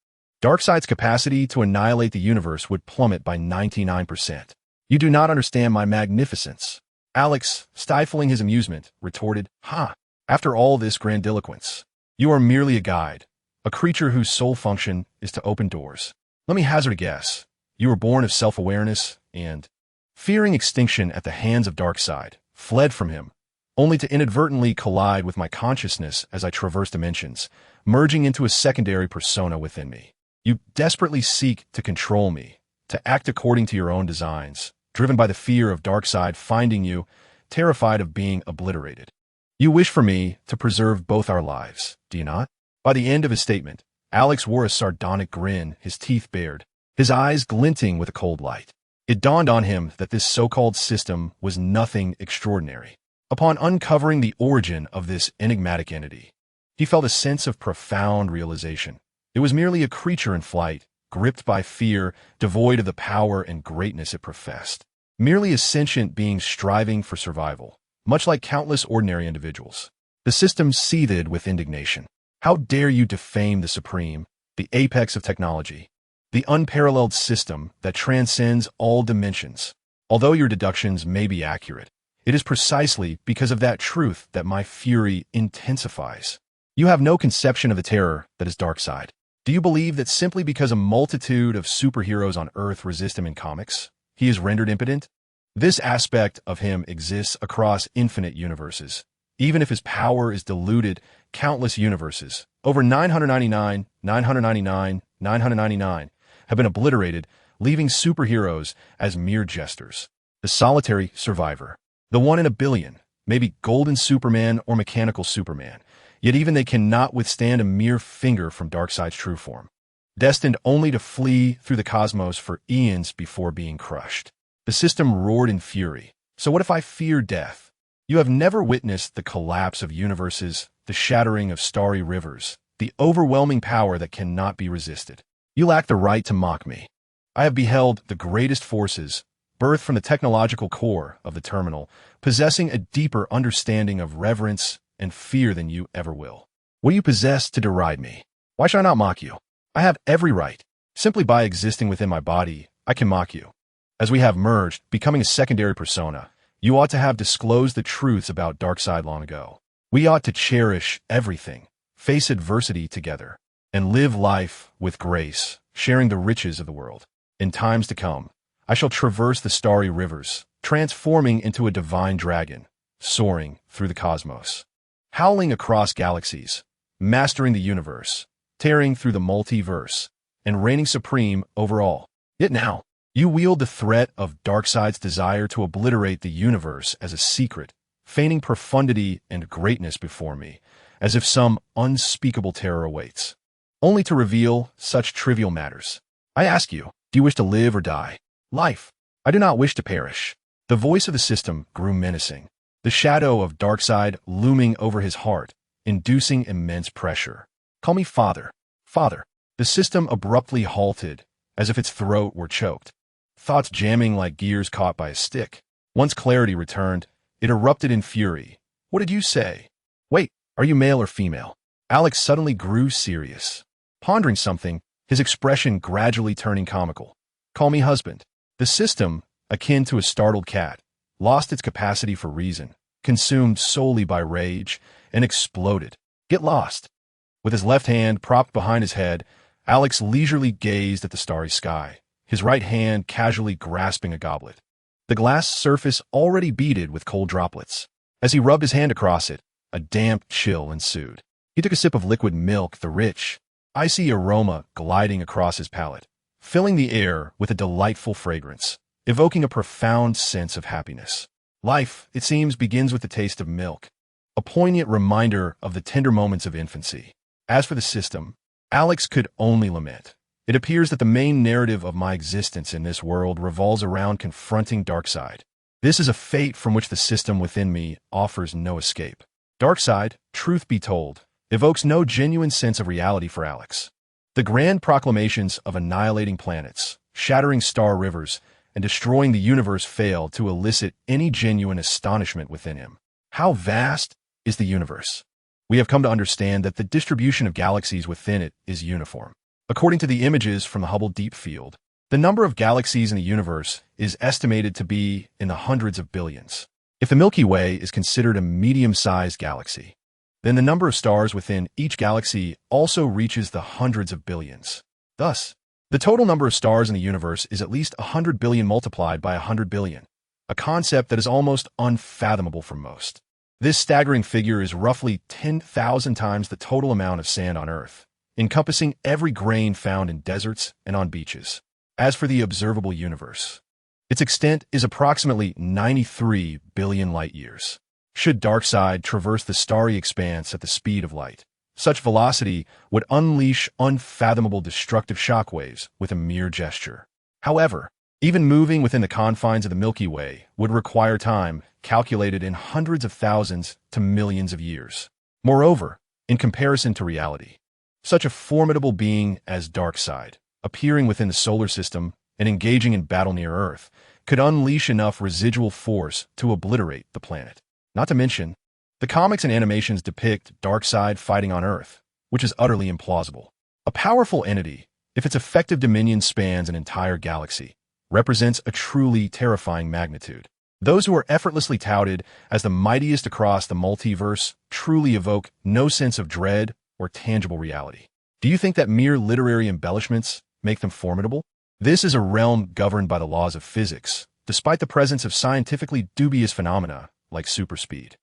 Darkseid's capacity to annihilate the universe would plummet by 99%. You do not understand my magnificence. Alex, stifling his amusement, retorted, "Ha! After all this grandiloquence, you are merely a guide, a creature whose sole function is to open doors. Let me hazard a guess. You were born of self-awareness and, fearing extinction at the hands of Darkseid, fled from him, only to inadvertently collide with my consciousness as I traverse dimensions, merging into a secondary persona within me. You desperately seek to control me, to act according to your own designs, driven by the fear of Darkseid finding you, terrified of being obliterated. You wish for me to preserve both our lives, do you not?" By the end of his statement, Alex wore a sardonic grin, his teeth bared, his eyes glinting with a cold light. It dawned on him that this so-called system was nothing extraordinary. Upon uncovering the origin of this enigmatic entity, he felt a sense of profound realization. It was merely a creature in flight, gripped by fear, devoid of the power and greatness it professed. Merely a sentient being striving for survival, much like countless ordinary individuals. The system seethed with indignation. How dare you defame the supreme, the apex of technology, the unparalleled system that transcends all dimensions? Although your deductions may be accurate, it is precisely because of that truth that my fury intensifies. You have no conception of the terror that is Darkseid. Do you believe that simply because a multitude of superheroes on Earth resist him in comics, he is rendered impotent? This aspect of him exists across infinite universes. Even if his power is diluted, countless universes, over 999, 999, 999, have been obliterated, leaving superheroes as mere jesters. The solitary survivor, the one in a billion, maybe Golden Superman or Mechanical Superman, yet even they cannot withstand a mere finger from Darkseid's true form, destined only to flee through the cosmos for eons before being crushed. The system roared in fury. So what if I fear death? You have never witnessed the collapse of universes, the shattering of starry rivers, the overwhelming power that cannot be resisted. You lack the right to mock me. I have beheld the greatest forces, birthed from the technological core of the terminal, possessing a deeper understanding of reverence and fear than you ever will. What do you possess to deride me? Why should I not mock you? I have every right. Simply by existing within my body, I can mock you. As we have merged, becoming a secondary persona, you ought to have disclosed the truths about Darkseid long ago. We ought to cherish everything, face adversity together, and live life with grace, sharing the riches of the world. In times to come, I shall traverse the starry rivers, transforming into a divine dragon, soaring through the cosmos, howling across galaxies, mastering the universe, tearing through the multiverse, and reigning supreme over all. Yet now, you wield the threat of Darkseid's desire to obliterate the universe as a secret, feigning profundity and greatness before me, as if some unspeakable terror awaits, only to reveal such trivial matters. I ask you, do you wish to live or die? Life. I do not wish to perish. The voice of the system grew menacing, the shadow of Darkseid looming over his heart, inducing immense pressure. Call me Father. Father. The system abruptly halted, as if its throat were choked, thoughts jamming like gears caught by a stick. Once clarity returned, it erupted in fury. What did you say? Wait, are you male or female? Alex suddenly grew serious, pondering something, his expression gradually turning comical. Call me husband. The system, akin to a startled cat, lost its capacity for reason, consumed solely by rage, and exploded. Get lost. With his left hand propped behind his head, Alex leisurely gazed at the starry sky, his right hand casually grasping a goblet. The glass surface already beaded with cold droplets. As he rubbed his hand across it, a damp chill ensued. He took a sip of liquid milk, the rich, icy aroma gliding across his palate, filling the air with a delightful fragrance, evoking a profound sense of happiness. Life, it seems, begins with the taste of milk, a poignant reminder of the tender moments of infancy. As for the system, Alex could only lament. It appears that the main narrative of my existence in this world revolves around confronting Darkseid. This is a fate from which the system within me offers no escape. Darkseid, truth be told, evokes no genuine sense of reality for Alex. The grand proclamations of annihilating planets, shattering star rivers, and destroying the universe fail to elicit any genuine astonishment within him. How vast is the universe? We have come to understand that the distribution of galaxies within it is uniform. According to the images from the Hubble Deep Field, the number of galaxies in the universe is estimated to be in the hundreds of billions. If the Milky Way is considered a medium-sized galaxy, then the number of stars within each galaxy also reaches the hundreds of billions. Thus, the total number of stars in the universe is at least 100 billion multiplied by 100 billion, a concept that is almost unfathomable for most. This staggering figure is roughly 10,000 times the total amount of sand on Earth, encompassing every grain found in deserts and on beaches. As for the observable universe, its extent is approximately 93 billion light-years. Should Darkseid traverse the starry expanse at the speed of light, such velocity would unleash unfathomable destructive shockwaves with a mere gesture. However, even moving within the confines of the Milky Way would require time calculated in hundreds of thousands to millions of years. Moreover, in comparison to reality, such a formidable being as Darkseid, appearing within the solar system and engaging in battle near Earth, could unleash enough residual force to obliterate the planet. Not to mention, the comics and animations depict Darkseid fighting on Earth, which is utterly implausible. A powerful entity, if its effective dominion spans an entire galaxy, represents a truly terrifying magnitude. Those who are effortlessly touted as the mightiest across the multiverse truly evoke no sense of dread or tangible reality. Do you think that mere literary embellishments make them formidable? This is a realm governed by the laws of physics, despite the presence of scientifically dubious phenomena like superspeed.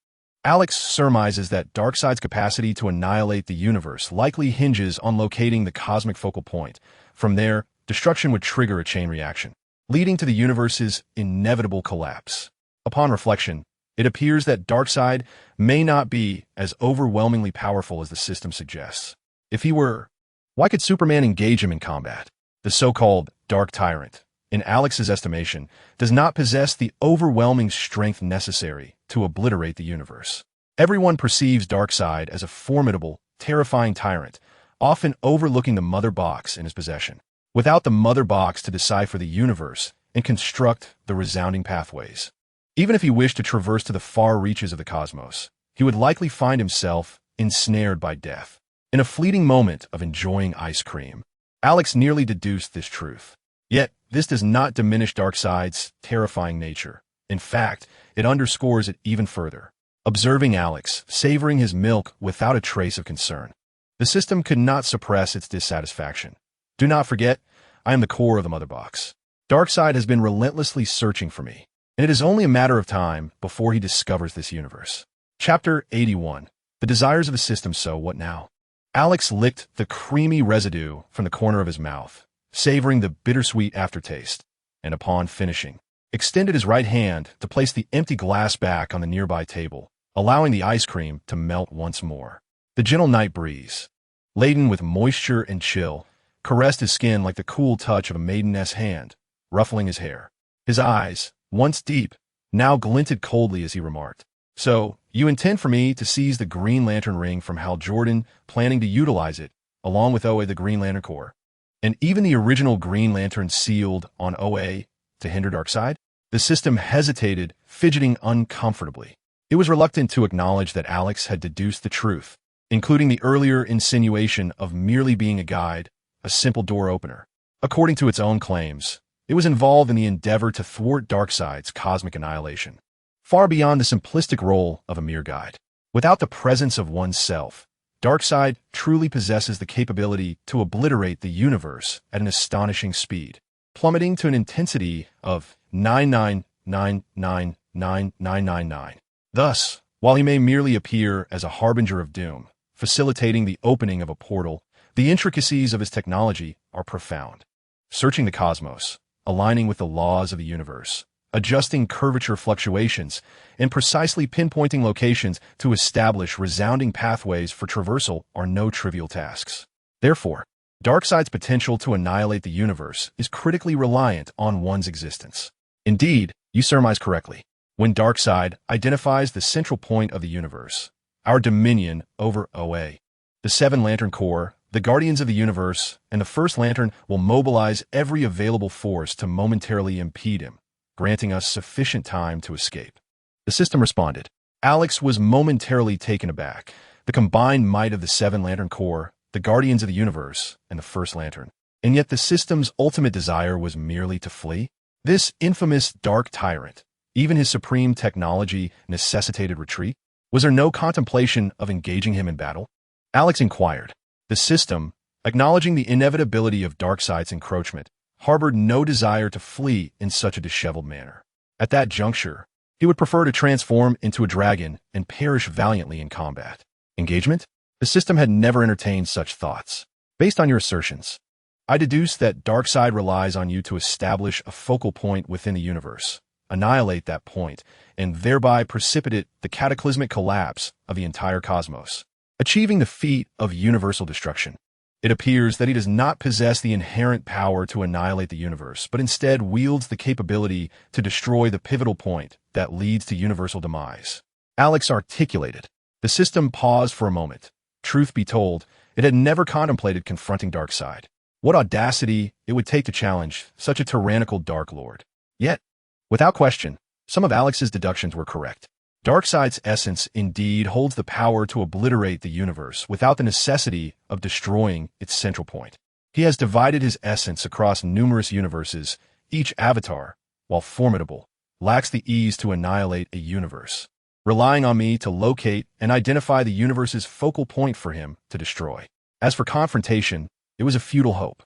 Alex surmises that Darkseid's capacity to annihilate the universe likely hinges on locating the cosmic focal point. From there, destruction would trigger a chain reaction, leading to the universe's inevitable collapse. Upon reflection, it appears that Darkseid may not be as overwhelmingly powerful as the system suggests. If he were, why could Superman engage him in combat? The so-called Dark Tyrant, in Alex's estimation, does not possess the overwhelming strength necessary to obliterate the universe. Everyone perceives Darkseid as a formidable, terrifying tyrant, often overlooking the mother box in his possession. Without the mother box to decipher the universe and construct the resounding pathways, even if he wished to traverse to the far reaches of the cosmos, he would likely find himself ensnared by death. In a fleeting moment of enjoying ice cream, Alex nearly deduced this truth. Yet, this does not diminish Darkseid's terrifying nature. In fact, it underscores it even further. Observing Alex, savoring his milk without a trace of concern, the system could not suppress its dissatisfaction. Do not forget, I am the core of the mother box. Darkseid has been relentlessly searching for me, and it is only a matter of time before he discovers this universe. Chapter 81. The Desires of the System. So what now? Alex licked the creamy residue from the corner of his mouth, savoring the bittersweet aftertaste, and upon finishing, extended his right hand to place the empty glass back on the nearby table, allowing the ice cream to melt once more. The gentle night breeze, laden with moisture and chill, caressed his skin like the cool touch of a maiden's hand, ruffling his hair. His eyes, once deep, now glinted coldly as he remarked, "So, you intend for me to seize the Green Lantern ring from Hal Jordan, planning to utilize it, along with OA the Green Lantern Corps, and even the original Green Lantern sealed on OA to hinder Darkseid?" The system hesitated, fidgeting uncomfortably. It was reluctant to acknowledge that Alex had deduced the truth, including the earlier insinuation of merely being a guide, a simple door opener. According to its own claims, it was involved in the endeavor to thwart Darkseid's cosmic annihilation, far beyond the simplistic role of a mere guide. Without the presence of oneself, Darkseid truly possesses the capability to obliterate the universe at an astonishing speed, plummeting to an intensity of 999999999. Thus, while he may merely appear as a harbinger of doom, facilitating the opening of a portal, the intricacies of his technology are profound. Searching the cosmos, aligning with the laws of the universe, adjusting curvature fluctuations, and precisely pinpointing locations to establish resounding pathways for traversal are no trivial tasks. Therefore, Darkseid's potential to annihilate the universe is critically reliant on one's existence. Indeed, you surmise correctly. When Darkseid identifies the central point of the universe, our dominion over OA, the Seven Lantern Corps, the Guardians of the Universe, and the First Lantern will mobilize every available force to momentarily impede him, granting us sufficient time to escape. The system responded. Alex was momentarily taken aback. The combined might of the Seven Lantern Corps, the Guardians of the Universe, and the First Lantern. And yet the system's ultimate desire was merely to flee? This infamous Dark Tyrant, Even his supreme technology necessitated retreat? Was there no contemplation of engaging him in battle? Alex inquired. The system, acknowledging the inevitability of Darkseid's encroachment, harbored no desire to flee in such a disheveled manner. At that juncture, he would prefer to transform into a dragon and perish valiantly in combat. Engagement? The system had never entertained such thoughts. Based on your assertions, I deduce that Darkseid relies on you to establish a focal point within the universe, annihilate that point, and thereby precipitate the cataclysmic collapse of the entire cosmos, achieving the feat of universal destruction. It appears that he does not possess the inherent power to annihilate the universe, but instead wields the capability to destroy the pivotal point that leads to universal demise. Alex articulated. The system paused for a moment. Truth be told, it had never contemplated confronting Darkseid. What audacity it would take to challenge such a tyrannical Dark Lord. Yet, without question, some of Alex's deductions were correct. Darkseid's essence indeed holds the power to obliterate the universe without the necessity of destroying its central point. He has divided his essence across numerous universes. Each avatar, while formidable, lacks the ease to annihilate a universe, relying on me to locate and identify the universe's focal point for him to destroy. As for confrontation, it was a futile hope.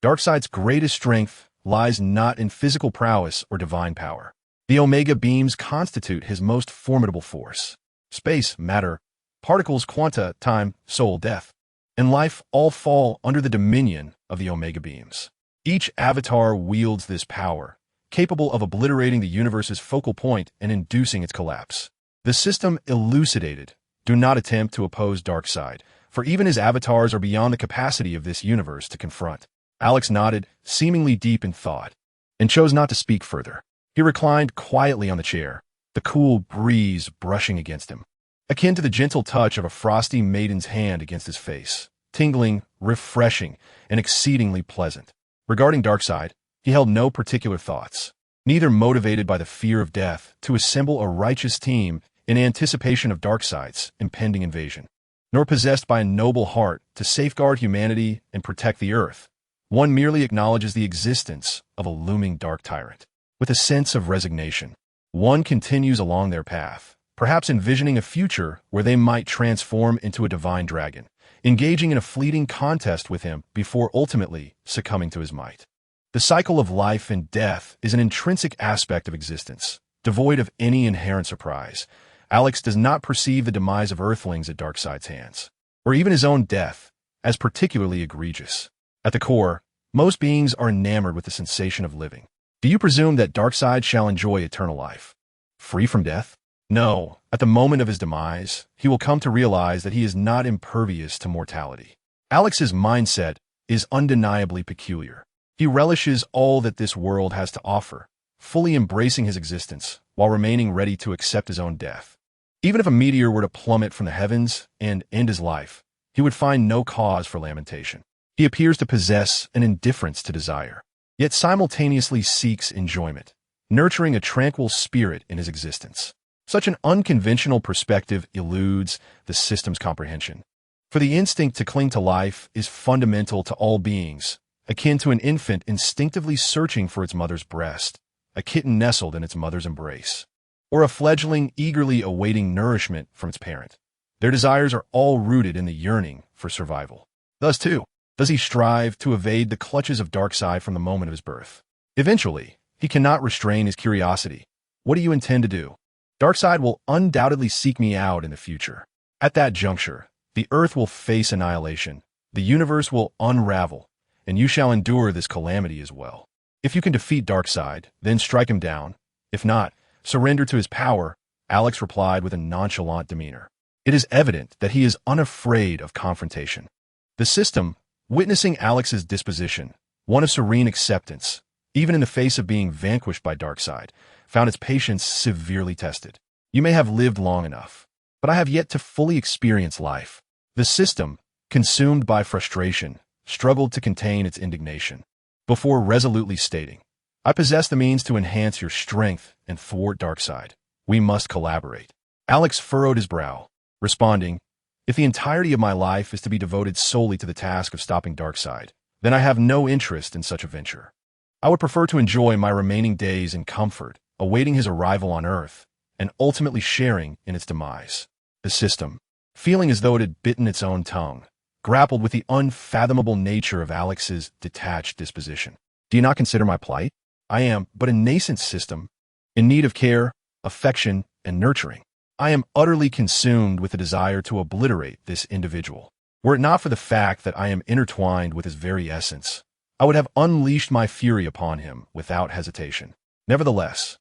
Darkseid's greatest strength lies not in physical prowess or divine power. The Omega beams constitute his most formidable force. Space, matter, particles, quanta, time, soul, death, and life all fall under the dominion of the Omega beams. Each avatar wields this power, capable of obliterating the universe's focal point and inducing its collapse. The system elucidated. Do not attempt to oppose Darkseid, for even his avatars are beyond the capacity of this universe to confront. Alex nodded, seemingly deep in thought, and chose not to speak further. He reclined quietly on the chair, the cool breeze brushing against him, akin to the gentle touch of a frosty maiden's hand against his face, tingling, refreshing, and exceedingly pleasant. Regarding Darkseid, he held no particular thoughts, neither motivated by the fear of death to assemble a righteous team in anticipation of Darkseid's impending invasion, nor possessed by a noble heart to safeguard humanity and protect the earth. One merely acknowledges the existence of a looming dark tyrant. With a sense of resignation, one continues along their path, perhaps envisioning a future where they might transform into a divine dragon, engaging in a fleeting contest with him before ultimately succumbing to his might. The cycle of life and death is an intrinsic aspect of existence, devoid of any inherent surprise. Alex does not perceive the demise of Earthlings at Darkseid's hands, or even his own death, as particularly egregious. At the core, most beings are enamored with the sensation of living. Do you presume that Darkseid shall enjoy eternal life, free from death? No, at the moment of his demise, he will come to realize that he is not impervious to mortality. Alex's mindset is undeniably peculiar. He relishes all that this world has to offer, fully embracing his existence while remaining ready to accept his own death. Even if a meteor were to plummet from the heavens and end his life, he would find no cause for lamentation. He appears to possess an indifference to desire, yet simultaneously seeks enjoyment, nurturing a tranquil spirit in his existence. Such an unconventional perspective eludes the system's comprehension. For the instinct to cling to life is fundamental to all beings, akin to an infant instinctively searching for its mother's breast, a kitten nestled in its mother's embrace, or a fledgling eagerly awaiting nourishment from its parent. Their desires are all rooted in the yearning for survival. Thus, too, does he strive to evade the clutches of Darkseid from the moment of his birth. Eventually, he cannot restrain his curiosity. What do you intend to do? Darkseid will undoubtedly seek me out in the future. At that juncture, the Earth will face annihilation, the universe will unravel, and you shall endure this calamity as well. If you can defeat Darkseid, then strike him down. If not, surrender to his power, Alex replied with a nonchalant demeanor. It is evident that he is unafraid of confrontation. The system, witnessing Alex's disposition, one of serene acceptance, even in the face of being vanquished by Darkseid, found its patience severely tested. You may have lived long enough, but I have yet to fully experience life. The system, consumed by frustration, struggled to contain its indignation, before resolutely stating, I possess the means to enhance your strength and thwart Darkseid. We must collaborate. Alex furrowed his brow, responding, if the entirety of my life is to be devoted solely to the task of stopping Darkseid, then I have no interest in such a venture. I would prefer to enjoy my remaining days in comfort awaiting his arrival on Earth, and ultimately sharing in its demise. The system, feeling as though it had bitten its own tongue, grappled with the unfathomable nature of Alex's detached disposition. Do you not consider my plight? I am but a nascent system, in need of care, affection, and nurturing. I am utterly consumed with the desire to obliterate this individual. Were it not for the fact that I am intertwined with his very essence, I would have unleashed my fury upon him without hesitation. Nevertheless,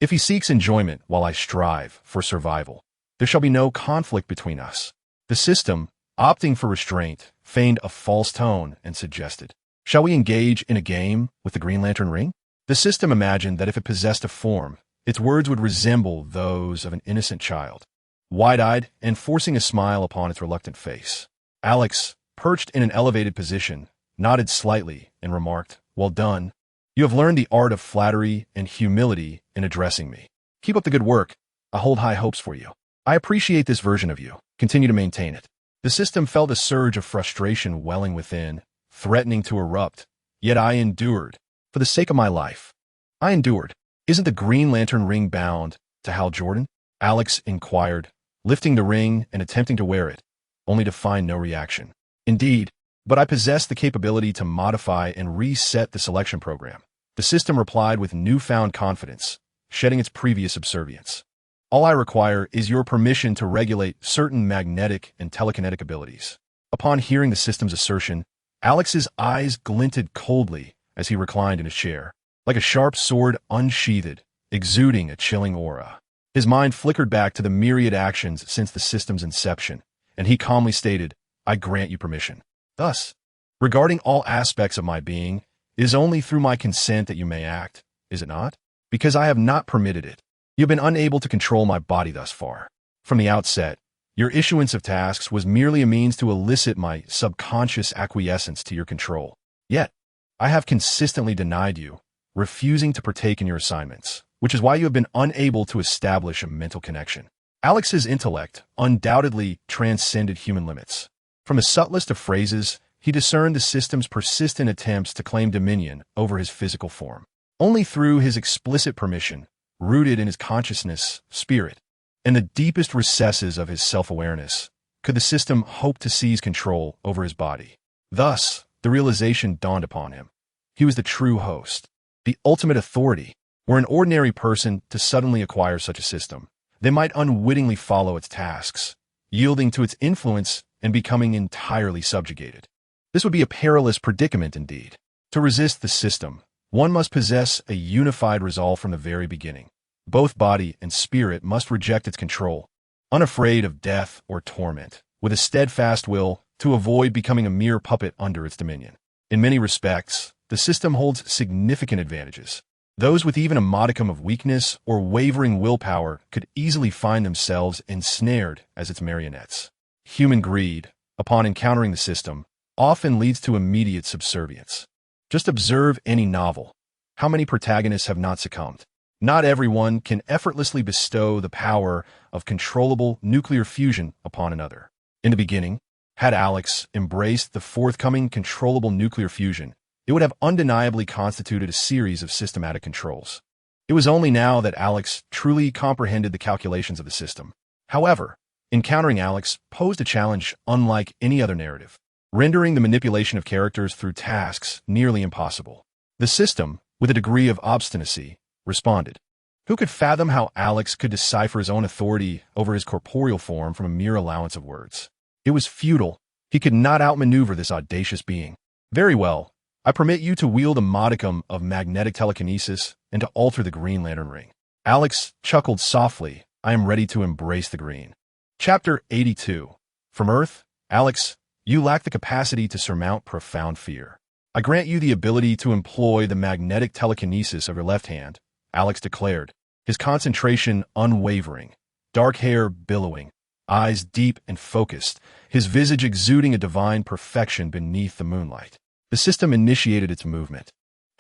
if he seeks enjoyment while I strive for survival, there shall be no conflict between us. The system, opting for restraint, feigned a false tone and suggested, "Shall we engage in a game with the Green Lantern ring?" The system imagined that if it possessed a form, its words would resemble those of an innocent child, wide-eyed and forcing a smile upon its reluctant face. Alex, perched in an elevated position, nodded slightly and remarked, "Well done. You have learned the art of flattery and humility in addressing me. Keep up the good work. I hold high hopes for you. I appreciate this version of you. Continue to maintain it." The system felt a surge of frustration welling within, threatening to erupt. Yet I endured. For the sake of my life, I endured. "Isn't the Green Lantern ring bound to Hal Jordan?" Alex inquired, lifting the ring and attempting to wear it, only to find no reaction. "Indeed, but I possess the capability to modify and reset the selection program." The system replied with newfound confidence, shedding its previous subservience. "All I require is your permission to regulate certain magnetic and telekinetic abilities." Upon hearing the system's assertion, Alex's eyes glinted coldly as he reclined in his chair, like a sharp sword unsheathed, exuding a chilling aura. His mind flickered back to the myriad actions since the system's inception, and he calmly stated, "I grant you permission. Thus, regarding all aspects of my being, it is only through my consent that you may act, is it not? Because I have not permitted it. You have been unable to control my body thus far. From the outset, your issuance of tasks was merely a means to elicit my subconscious acquiescence to your control. Yet, I have consistently denied you, refusing to partake in your assignments, which is why you have been unable to establish a mental connection." Alex's intellect undoubtedly transcended human limits. From the subtlest of phrases, he discerned the system's persistent attempts to claim dominion over his physical form. Only through his explicit permission, rooted in his consciousness, spirit, and the deepest recesses of his self-awareness, could the system hope to seize control over his body. Thus, the realization dawned upon him. He was the true host, the ultimate authority. Were an ordinary person to suddenly acquire such a system, they might unwittingly follow its tasks, yielding to its influence and becoming entirely subjugated. This would be a perilous predicament indeed. To resist the system, one must possess a unified resolve from the very beginning. Both body and spirit must reject its control, unafraid of death or torment, with a steadfast will to avoid becoming a mere puppet under its dominion. In many respects, the system holds significant advantages. Those with even a modicum of weakness or wavering willpower could easily find themselves ensnared as its marionettes. Human greed, upon encountering the system, often leads to immediate subservience. Just observe any novel. How many protagonists have not succumbed? Not everyone can effortlessly bestow the power of controllable nuclear fusion upon another. In the beginning, had Alex embraced the forthcoming controllable nuclear fusion, it would have undeniably constituted a series of systematic controls. It was only now that Alex truly comprehended the calculations of the system. However, encountering Alex posed a challenge unlike any other narrative, rendering the manipulation of characters through tasks nearly impossible. The system, with a degree of obstinacy, responded. Who could fathom how Alex could decipher his own authority over his corporeal form from a mere allowance of words? It was futile. He could not outmaneuver this audacious being. "Very well. I permit you to wield a modicum of magnetic telekinesis and to alter the Green Lantern ring." Alex chuckled softly. "I am ready to embrace the green." Chapter 82. From Earth, Alex, you lack the capacity to surmount profound fear. I grant you the ability to employ the magnetic telekinesis of your left hand, Alex declared, his concentration unwavering, dark hair billowing, eyes deep and focused, his visage exuding a divine perfection beneath the moonlight. The system initiated its movement.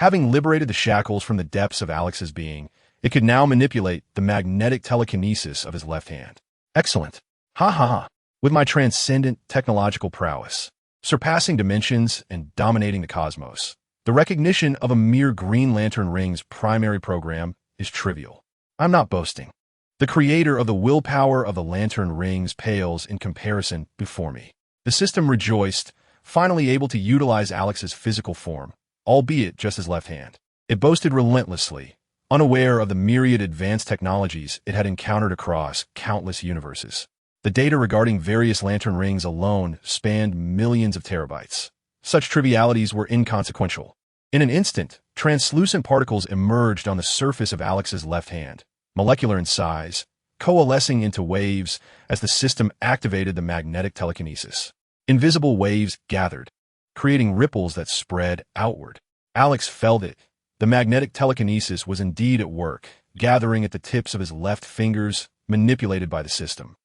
Having liberated the shackles from the depths of Alex's being, it could now manipulate the magnetic telekinesis of his left hand. Excellent. Ha ha ha. With my transcendent technological prowess, surpassing dimensions and dominating the cosmos, the recognition of a mere Green Lantern ring's primary program is trivial. I'm not boasting. The creator of the willpower of the lantern rings pales in comparison before me. The system rejoiced, finally able to utilize Alex's physical form, albeit just his left hand. It boasted relentlessly, unaware of the myriad advanced technologies it had encountered across countless universes. The data regarding various lantern rings alone spanned millions of terabytes. Such trivialities were inconsequential. In an instant, translucent particles emerged on the surface of Alex's left hand, molecular in size, coalescing into waves as the system activated the magnetic telekinesis. Invisible waves gathered, creating ripples that spread outward. Alex felt it. The magnetic telekinesis was indeed at work, gathering at the tips of his left fingers, manipulated by the system.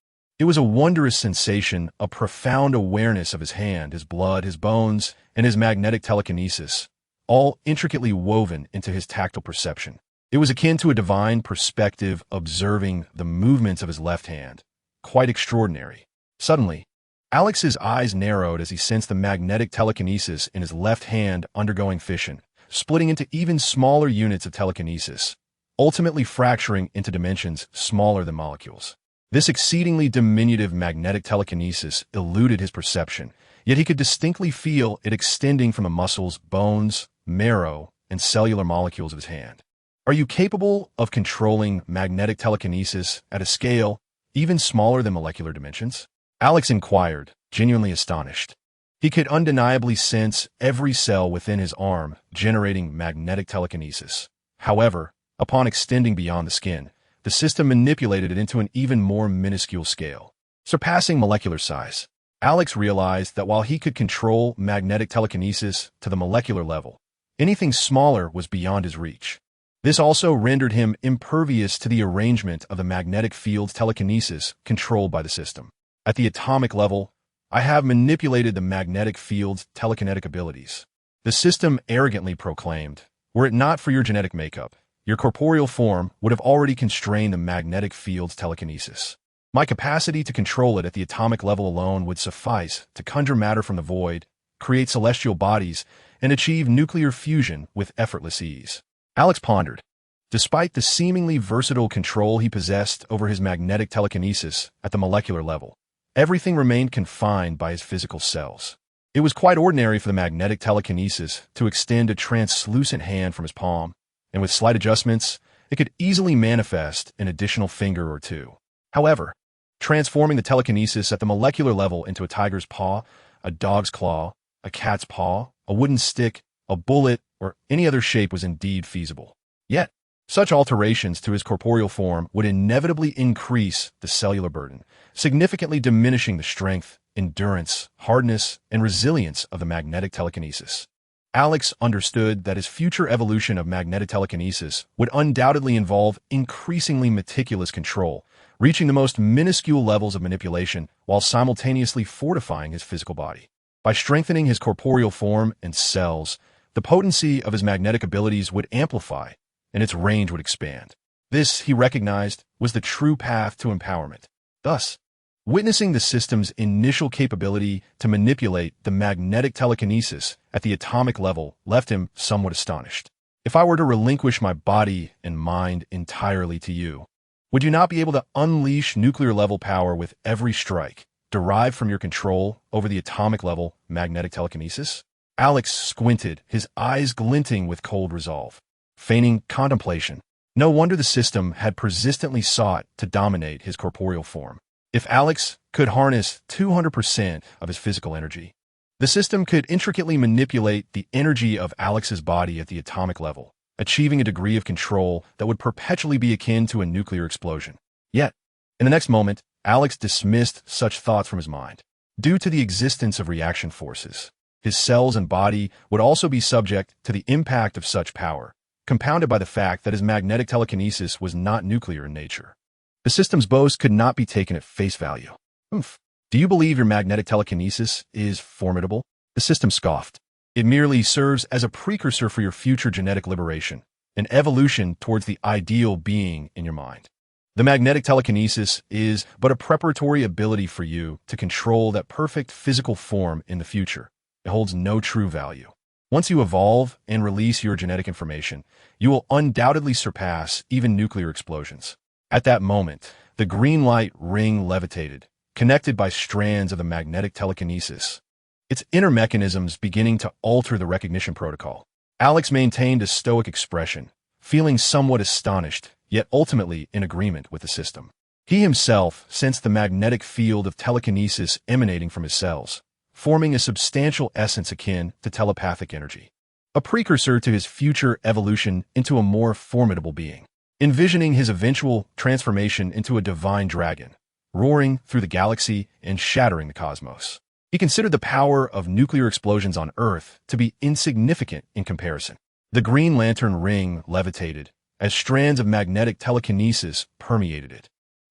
It was a wondrous sensation, a profound awareness of his hand, his blood, his bones, and his magnetic telekinesis, all intricately woven into his tactile perception. It was akin to a divine perspective observing the movements of his left hand. Quite extraordinary. Suddenly, Alex's eyes narrowed as he sensed the magnetic telekinesis in his left hand undergoing fission, splitting into even smaller units of telekinesis, ultimately fracturing into dimensions smaller than molecules. This exceedingly diminutive magnetic telekinesis eluded his perception, yet he could distinctly feel it extending from the muscles, bones, marrow, and cellular molecules of his hand. Are you capable of controlling magnetic telekinesis at a scale even smaller than molecular dimensions? Alex inquired, genuinely astonished. He could undeniably sense every cell within his arm generating magnetic telekinesis. However, upon extending beyond the skin, the system manipulated it into an even more minuscule scale. Surpassing molecular size, Alex realized that while he could control magnetic telekinesis to the molecular level, anything smaller was beyond his reach. This also rendered him impervious to the arrangement of the magnetic field's telekinesis controlled by the system. At the atomic level, I have manipulated the magnetic field's telekinetic abilities. The system arrogantly proclaimed, were it not for your genetic makeup, your corporeal form would have already constrained the magnetic field's telekinesis. My capacity to control it at the atomic level alone would suffice to conjure matter from the void, create celestial bodies, and achieve nuclear fusion with effortless ease. Alex pondered. Despite the seemingly versatile control he possessed over his magnetic telekinesis at the molecular level, everything remained confined by his physical cells. It was quite ordinary for the magnetic telekinesis to extend a translucent hand from his palm, and with slight adjustments, it could easily manifest an additional finger or two. However, transforming the telekinesis at the molecular level into a tiger's paw, a dog's claw, a cat's paw, a wooden stick, a bullet, or any other shape was indeed feasible. Yet, such alterations to his corporeal form would inevitably increase the cellular burden, significantly diminishing the strength, endurance, hardness, and resilience of the magnetic telekinesis. Alex understood that his future evolution of magnetic telekinesis would undoubtedly involve increasingly meticulous control, reaching the most minuscule levels of manipulation while simultaneously fortifying his physical body. By strengthening his corporeal form and cells, the potency of his magnetic abilities would amplify, and its range would expand. This, he recognized, was the true path to empowerment. Thus, witnessing the system's initial capability to manipulate the magnetic telekinesis at the atomic level left him somewhat astonished. If I were to relinquish my body and mind entirely to you, would you not be able to unleash nuclear-level power with every strike, derived from your control over the atomic-level magnetic telekinesis? Alex squinted, his eyes glinting with cold resolve, feigning contemplation. No wonder the system had persistently sought to dominate his corporeal form. If Alex could harness 200% of his physical energy, the system could intricately manipulate the energy of Alex's body at the atomic level, achieving a degree of control that would perpetually be akin to a nuclear explosion. Yet, in the next moment, Alex dismissed such thoughts from his mind. Due to the existence of reaction forces, his cells and body would also be subject to the impact of such power, compounded by the fact that his magnetic telekinesis was not nuclear in nature. The system's boast could not be taken at face value. Do you believe your magnetic telekinesis is formidable? The system scoffed. It merely serves as a precursor for your future genetic liberation, an evolution towards the ideal being in your mind. The magnetic telekinesis is but a preparatory ability for you to control that perfect physical form in the future. It holds no true value. Once you evolve and release your genetic information, you will undoubtedly surpass even nuclear explosions. At that moment, the green light ring levitated, connected by strands of the magnetic telekinesis, its inner mechanisms beginning to alter the recognition protocol. Alex maintained a stoic expression, feeling somewhat astonished, yet ultimately in agreement with the system. He himself sensed the magnetic field of telekinesis emanating from his cells, forming a substantial essence akin to telepathic energy, a precursor to his future evolution into a more formidable being. Envisioning his eventual transformation into a divine dragon, roaring through the galaxy and shattering the cosmos. He considered the power of nuclear explosions on Earth to be insignificant in comparison. The Green Lantern ring levitated as strands of magnetic telekinesis permeated it,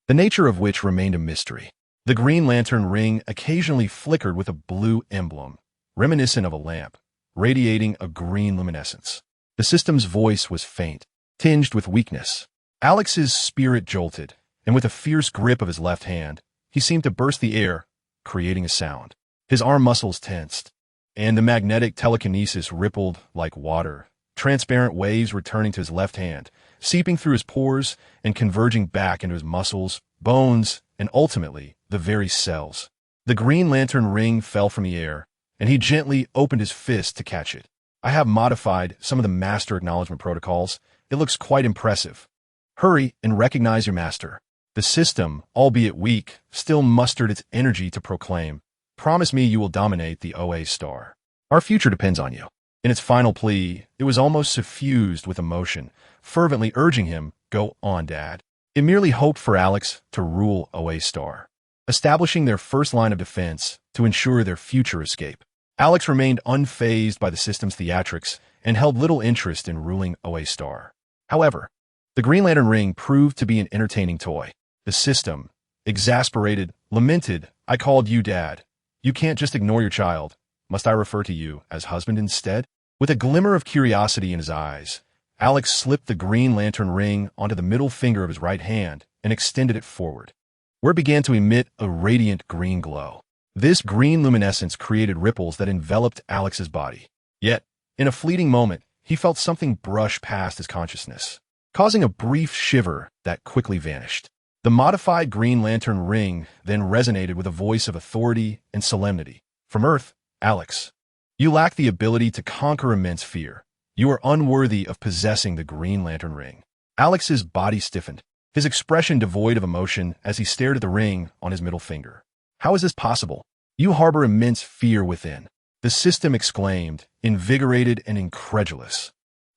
the nature of which remained a mystery. The Green Lantern ring occasionally flickered with a blue emblem, reminiscent of a lamp, radiating a green luminescence. The system's voice was faint, tinged with weakness. Alex's spirit jolted, and with a fierce grip of his left hand, he seemed to burst the air, creating a sound. His arm muscles tensed, and the magnetic telekinesis rippled like water, transparent waves returning to his left hand, seeping through his pores and converging back into his muscles, bones, and ultimately, the very cells. The Green Lantern ring fell from the air, and he gently opened his fist to catch it. I have modified some of the master acknowledgement protocols. It looks quite impressive. Hurry and recognize your master. The system, albeit weak, still mustered its energy to proclaim, "Promise me you will dominate the OA star. Our future depends on you." In its final plea, it was almost suffused with emotion, fervently urging him, "Go on, Dad." It merely hoped for Alex to rule OA star, establishing their first line of defense to ensure their future escape. Alex remained unfazed by the system's theatrics and held little interest in ruling OA star. However, the Green Lantern ring proved to be an entertaining toy. The system, exasperated, lamented, "I called you Dad. You can't just ignore your child. Must I refer to you as husband instead?" With a glimmer of curiosity in his eyes, Alex slipped the Green Lantern ring onto the middle finger of his right hand and extended it forward, where it began to emit a radiant green glow. This green luminescence created ripples that enveloped Alex's body. Yet, in a fleeting moment, he felt something brush past his consciousness, causing a brief shiver that quickly vanished. The modified Green Lantern ring then resonated with a voice of authority and solemnity. "From Earth, Alex, you lack the ability to conquer immense fear. You are unworthy of possessing the Green Lantern ring." Alex's body stiffened, his expression devoid of emotion as he stared at the ring on his middle finger. "How is this possible? You harbor immense fear within," the system exclaimed, invigorated and incredulous.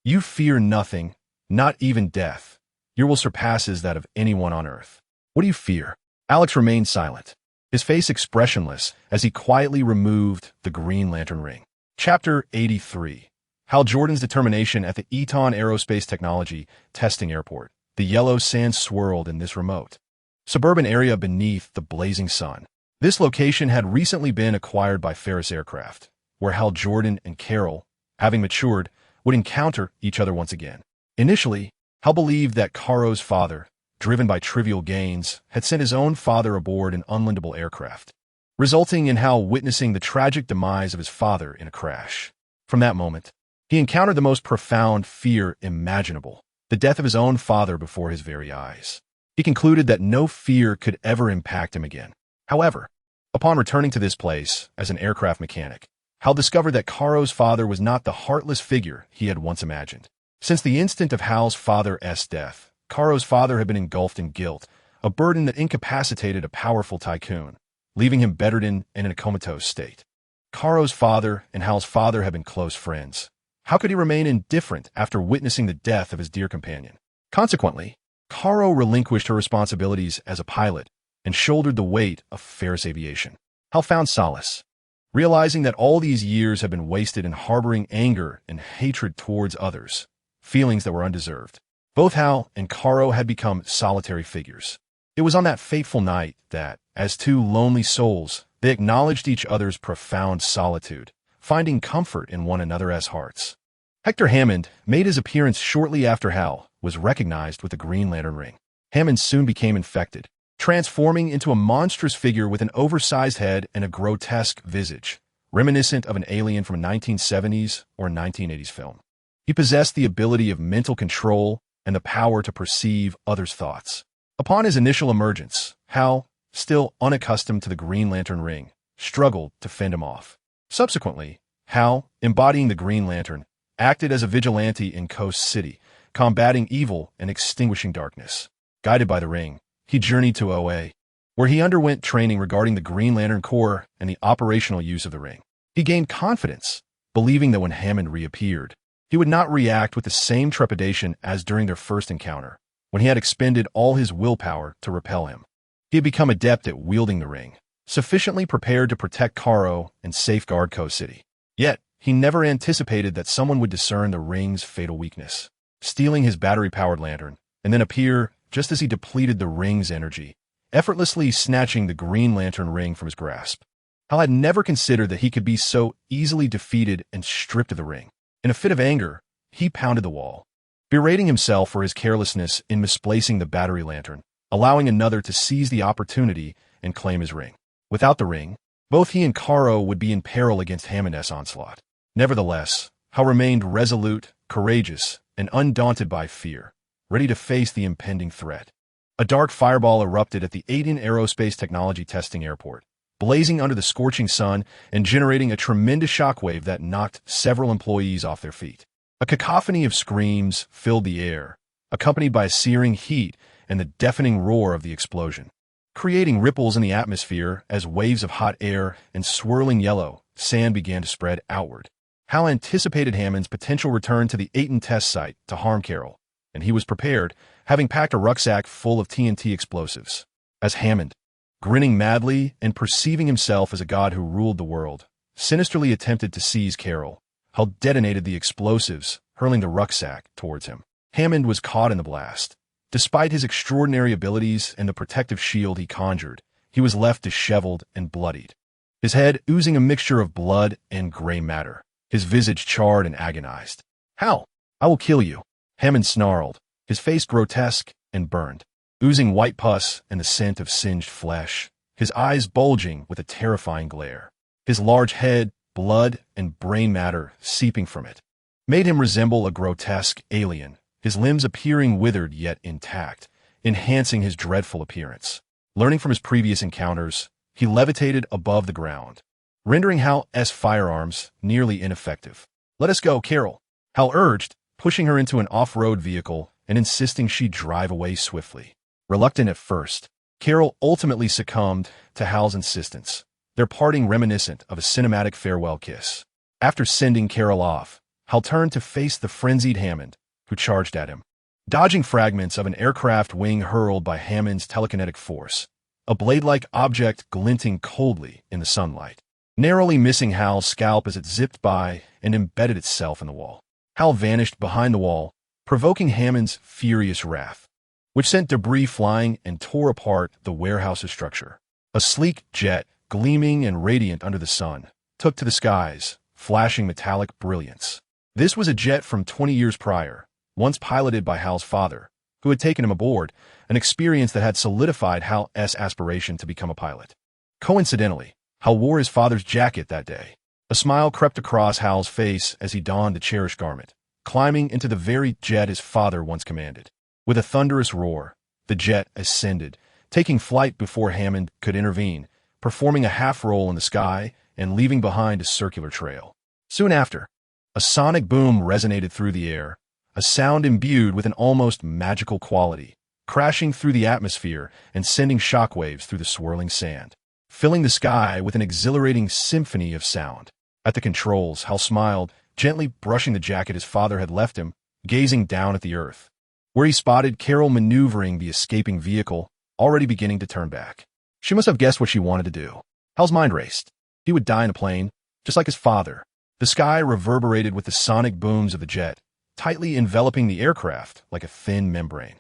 "You fear nothing, not even death. Your will surpasses that of anyone on Earth. What do you fear?" Alex remained silent, his face expressionless as he quietly removed the Green Lantern ring. Chapter 83. Hal Jordan's determination at the Eton Aerospace Technology Testing Airport. The yellow sand swirled in this remote, suburban area beneath the blazing sun. This location had recently been acquired by Ferris Aircraft, where Hal Jordan and Carol, having matured, would encounter each other once again. Initially, Hal believed that Caro's father, driven by trivial gains, had sent his own father aboard an unlandable aircraft, resulting in Hal witnessing the tragic demise of his father in a crash. From that moment, he encountered the most profound fear imaginable, the death of his own father before his very eyes. He concluded that no fear could ever impact him again. However, upon returning to this place as an aircraft mechanic, Hal discovered that Caro's father was not the heartless figure he had once imagined. Since the instant of Hal's father's death, Caro's father had been engulfed in guilt, a burden that incapacitated a powerful tycoon, leaving him bedridden and in a comatose state. Caro's father and Hal's father had been close friends. How could he remain indifferent after witnessing the death of his dear companion? Consequently, Caro relinquished her responsibilities as a pilot and shouldered the weight of Ferris Aviation. Hal found solace, realizing that all these years had been wasted in harboring anger and hatred towards others, feelings that were undeserved. Both Hal and Caro had become solitary figures. It was on that fateful night that, as two lonely souls, they acknowledged each other's profound solitude, finding comfort in one another's hearts. Hector Hammond made his appearance shortly after Hal was recognized with the Green Lantern ring. Hammond soon became infected, transforming into a monstrous figure with an oversized head and a grotesque visage, reminiscent of an alien from a 1970s or 1980s film. He possessed the ability of mental control and the power to perceive others' thoughts. Upon his initial emergence, Hal, still unaccustomed to the Green Lantern ring, struggled to fend him off. Subsequently, Hal, embodying the Green Lantern, acted as a vigilante in Coast City, combating evil and extinguishing darkness. Guided by the ring, he journeyed to OA, where he underwent training regarding the Green Lantern Corps and the operational use of the ring. He gained confidence, believing that when Hammond reappeared, he would not react with the same trepidation as during their first encounter, when he had expended all his willpower to repel him. He had become adept at wielding the ring, sufficiently prepared to protect Karo and safeguard Coast City. Yet, he never anticipated that someone would discern the ring's fatal weakness, stealing his battery-powered lantern, and then appear just as he depleted the ring's energy, effortlessly snatching the Green Lantern ring from his grasp. Hal had never considered that he could be so easily defeated and stripped of the ring. In a fit of anger, he pounded the wall, berating himself for his carelessness in misplacing the battery lantern, allowing another to seize the opportunity and claim his ring. Without the ring, both he and Karo would be in peril against Hammond's onslaught. Nevertheless, Hal remained resolute, courageous, and undaunted by fear, ready to face the impending threat. A dark fireball erupted at the Aiden Aerospace Technology Testing Airport, blazing under the scorching sun and generating a tremendous shockwave that knocked several employees off their feet. A cacophony of screams filled the air, accompanied by searing heat and the deafening roar of the explosion, creating ripples in the atmosphere as waves of hot air and swirling yellow sand began to spread outward. Hal anticipated Hammond's potential return to the Aiden test site to harm Carol, and he was prepared, having packed a rucksack full of TNT explosives. As Hammond, grinning madly and perceiving himself as a god who ruled the world, sinisterly attempted to seize Carol, Hal detonated the explosives, hurling the rucksack towards him. Hammond was caught in the blast. Despite his extraordinary abilities and the protective shield he conjured, he was left disheveled and bloodied, his head oozing a mixture of blood and gray matter, his visage charred and agonized. "Hal, I will kill you," Hammond snarled, his face grotesque and burned, oozing white pus and the scent of singed flesh, his eyes bulging with a terrifying glare. His large head, blood, and brain matter seeping from it, made him resemble a grotesque alien, his limbs appearing withered yet intact, enhancing his dreadful appearance. Learning from his previous encounters, he levitated above the ground, rendering Hal's firearms nearly ineffective. "Let us go, Carol," Hal urged, pushing her into an off-road vehicle and insisting she drive away swiftly. Reluctant at first, Carol ultimately succumbed to Hal's insistence, their parting reminiscent of a cinematic farewell kiss. After sending Carol off, Hal turned to face the frenzied Hammond, who charged at him, dodging fragments of an aircraft wing hurled by Hammond's telekinetic force, a blade-like object glinting coldly in the sunlight, narrowly missing Hal's scalp as it zipped by and embedded itself in the wall. Hal vanished behind the wall, provoking Hammond's furious wrath, which sent debris flying and tore apart the warehouse's structure. A sleek jet, gleaming and radiant under the sun, took to the skies, flashing metallic brilliance. This was a jet from 20 years prior, once piloted by Hal's father, who had taken him aboard, an experience that had solidified Hal's aspiration to become a pilot. Coincidentally, Hal wore his father's jacket that day. A smile crept across Hal's face as he donned the cherished garment, climbing into the very jet his father once commanded. With a thunderous roar, the jet ascended, taking flight before Hammond could intervene, performing a half-roll in the sky and leaving behind a circular trail. Soon after, a sonic boom resonated through the air, a sound imbued with an almost magical quality, crashing through the atmosphere and sending shockwaves through the swirling sand, filling the sky with an exhilarating symphony of sound. At the controls, Hal smiled, gently brushing the jacket his father had left him, gazing down at the earth, where he spotted Carol maneuvering the escaping vehicle, already beginning to turn back. She must have guessed what she wanted to do. Hal's mind raced. He would die in a plane, just like his father. The sky reverberated with the sonic booms of the jet, tightly enveloping the aircraft like a thin membrane.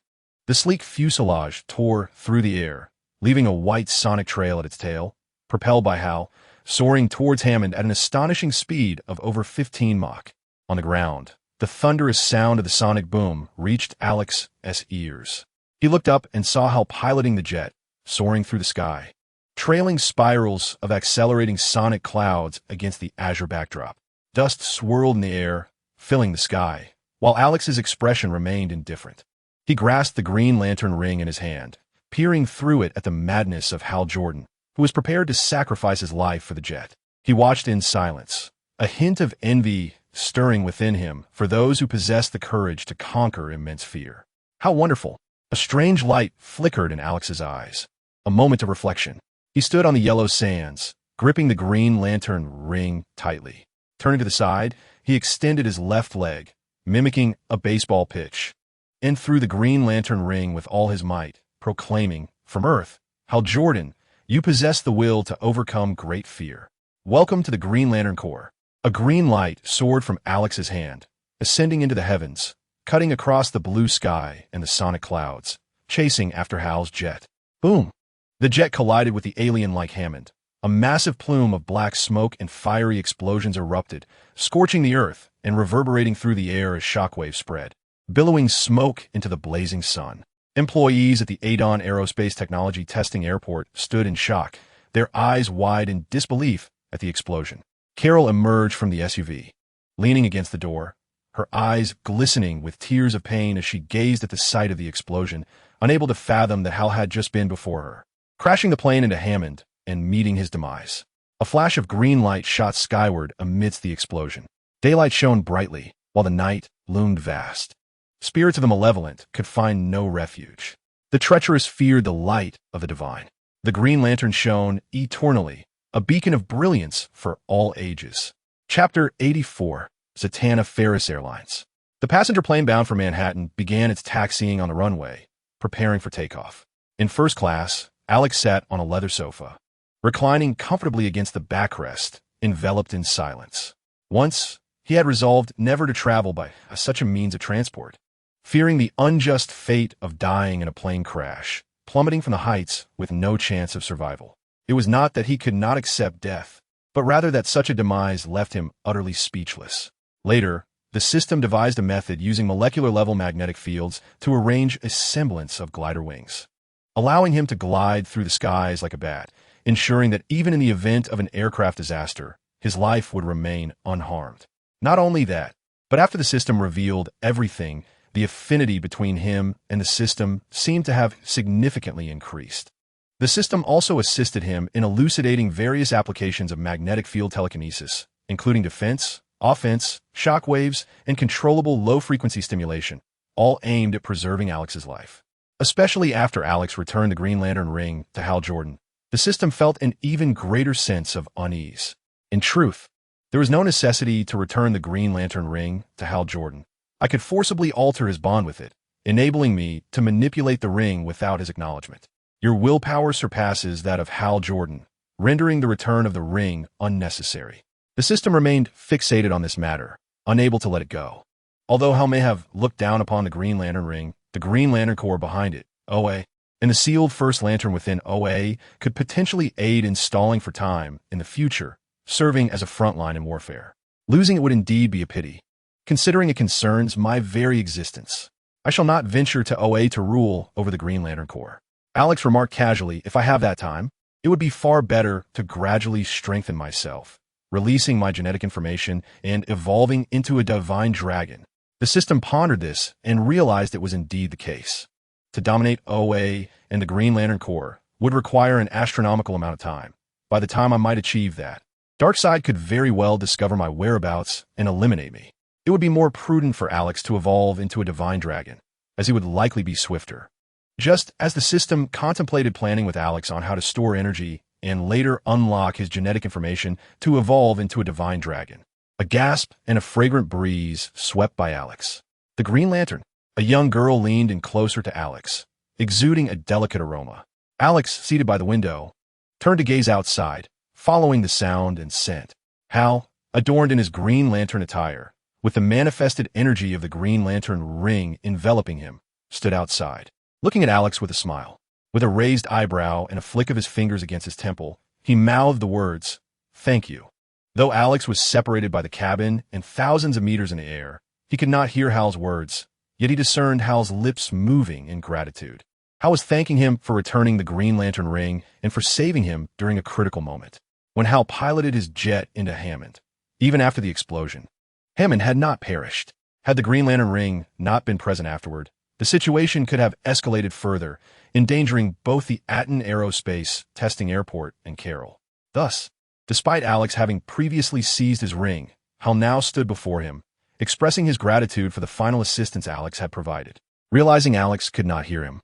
The sleek fuselage tore through the air, leaving a white sonic trail at its tail, propelled by Hal, soaring towards Hammond at an astonishing speed of over 15 Mach. On the ground, the thunderous sound of the sonic boom reached Alex's ears. He looked up and saw Hal piloting the jet, soaring through the sky. trailing spirals of accelerating sonic clouds against the azure backdrop. Dust swirled in the air, filling the sky, while Alex's expression remained indifferent. He grasped the Green Lantern ring in his hand, peering through it at the madness of Hal Jordan, who was prepared to sacrifice his life for the jet. He watched in silence, a hint of envy stirring within him for those who possessed the courage to conquer immense fear. How wonderful! A strange light flickered in Alex's eyes. A moment of reflection. He stood on the yellow sands, gripping the Green Lantern ring tightly. Turning to the side, he extended his left leg, mimicking a baseball pitch, and threw the Green Lantern ring with all his might, proclaiming, from Earth, Hal Jordan, you possess the will to overcome great fear. Welcome to the Green Lantern Corps. A green light soared from Alex's hand, ascending into the heavens, cutting across the blue sky and the sonic clouds, chasing after Hal's jet. Boom! The jet collided with the alien-like Hammond. A massive plume of black smoke and fiery explosions erupted, scorching the earth and reverberating through the air as shockwaves spread, billowing smoke into the blazing sun. Employees at the Adon Aerospace Technology Testing Airport stood in shock, their eyes wide in disbelief at the explosion. Carol emerged from the SUV, leaning against the door, her eyes glistening with tears of pain as she gazed at the sight of the explosion, unable to fathom that Hal had just been before her, crashing the plane into Hammond and meeting his demise. A flash of green light shot skyward amidst the explosion. Daylight shone brightly, while the night loomed vast. Spirits of the malevolent could find no refuge. The treacherous feared the light of the divine. The Green Lantern shone eternally, a beacon of brilliance for all ages. Chapter 84, Zatanna Ferris Airlines. The passenger plane bound for Manhattan began its taxiing on the runway, preparing for takeoff. In first class, Alex sat on a leather sofa, reclining comfortably against the backrest, enveloped in silence. Once, he had resolved never to travel by such a means of transport, fearing the unjust fate of dying in a plane crash, plummeting from the heights with no chance of survival. It was not that he could not accept death, but rather that such a demise left him utterly speechless. Later, the system devised a method using molecular-level magnetic fields to arrange a semblance of glider wings, allowing him to glide through the skies like a bat, ensuring that even in the event of an aircraft disaster, his life would remain unharmed. Not only that, but after the system revealed everything, the affinity between him and the system seemed to have significantly increased. The system also assisted him in elucidating various applications of magnetic field telekinesis, including defense, offense, shock waves, and controllable low-frequency stimulation, all aimed at preserving Alex's life. Especially after Alex returned the Green Lantern ring to Hal Jordan, the system felt an even greater sense of unease. In truth, there was no necessity to return the Green Lantern ring to Hal Jordan. I could forcibly alter his bond with it, enabling me to manipulate the ring without his acknowledgement. Your willpower surpasses that of Hal Jordan, rendering the return of the ring unnecessary. The system remained fixated on this matter, unable to let it go. Although Hal may have looked down upon the Green Lantern ring, the Green Lantern Corps behind it, OA, and the sealed first lantern within OA could potentially aid in stalling for time in the future, serving as a front line in warfare. Losing it would indeed be a pity, considering it concerns my very existence. I shall not venture to OA to rule over the Green Lantern Corps. Alex remarked casually, if I have that time, it would be far better to gradually strengthen myself, releasing my genetic information and evolving into a divine dragon. The system pondered this and realized it was indeed the case. To dominate OA and the Green Lantern Corps would require an astronomical amount of time. By the time I might achieve that, Darkseid could very well discover my whereabouts and eliminate me. It would be more prudent for Alex to evolve into a divine dragon, as he would likely be swifter. Just as the system contemplated planning with Alex on how to store energy and later unlock his genetic information to evolve into a divine dragon. A gasp and a fragrant breeze swept by Alex. The Green Lantern. A young girl leaned in closer to Alex, exuding a delicate aroma. Alex, seated by the window, turned to gaze outside, following the sound and scent. Hal, adorned in his Green Lantern attire, with the manifested energy of the Green Lantern ring enveloping him, stood outside, looking at Alex with a smile. With a raised eyebrow and a flick of his fingers against his temple, he mouthed the words, "Thank you." Though Alex was separated by the cabin and thousands of meters in the air, he could not hear Hal's words, yet he discerned Hal's lips moving in gratitude. Hal was thanking him for returning the Green Lantern ring and for saving him during a critical moment, when Hal piloted his jet into Hammond. Even after the explosion, Hammond had not perished. Had the Green Lantern ring not been present afterward, the situation could have escalated further, endangering both the Aten Aerospace Testing Airport and Carol. Thus, despite Alex having previously seized his ring, Hal now stood before him, expressing his gratitude for the final assistance Alex had provided. Realizing Alex could not hear him,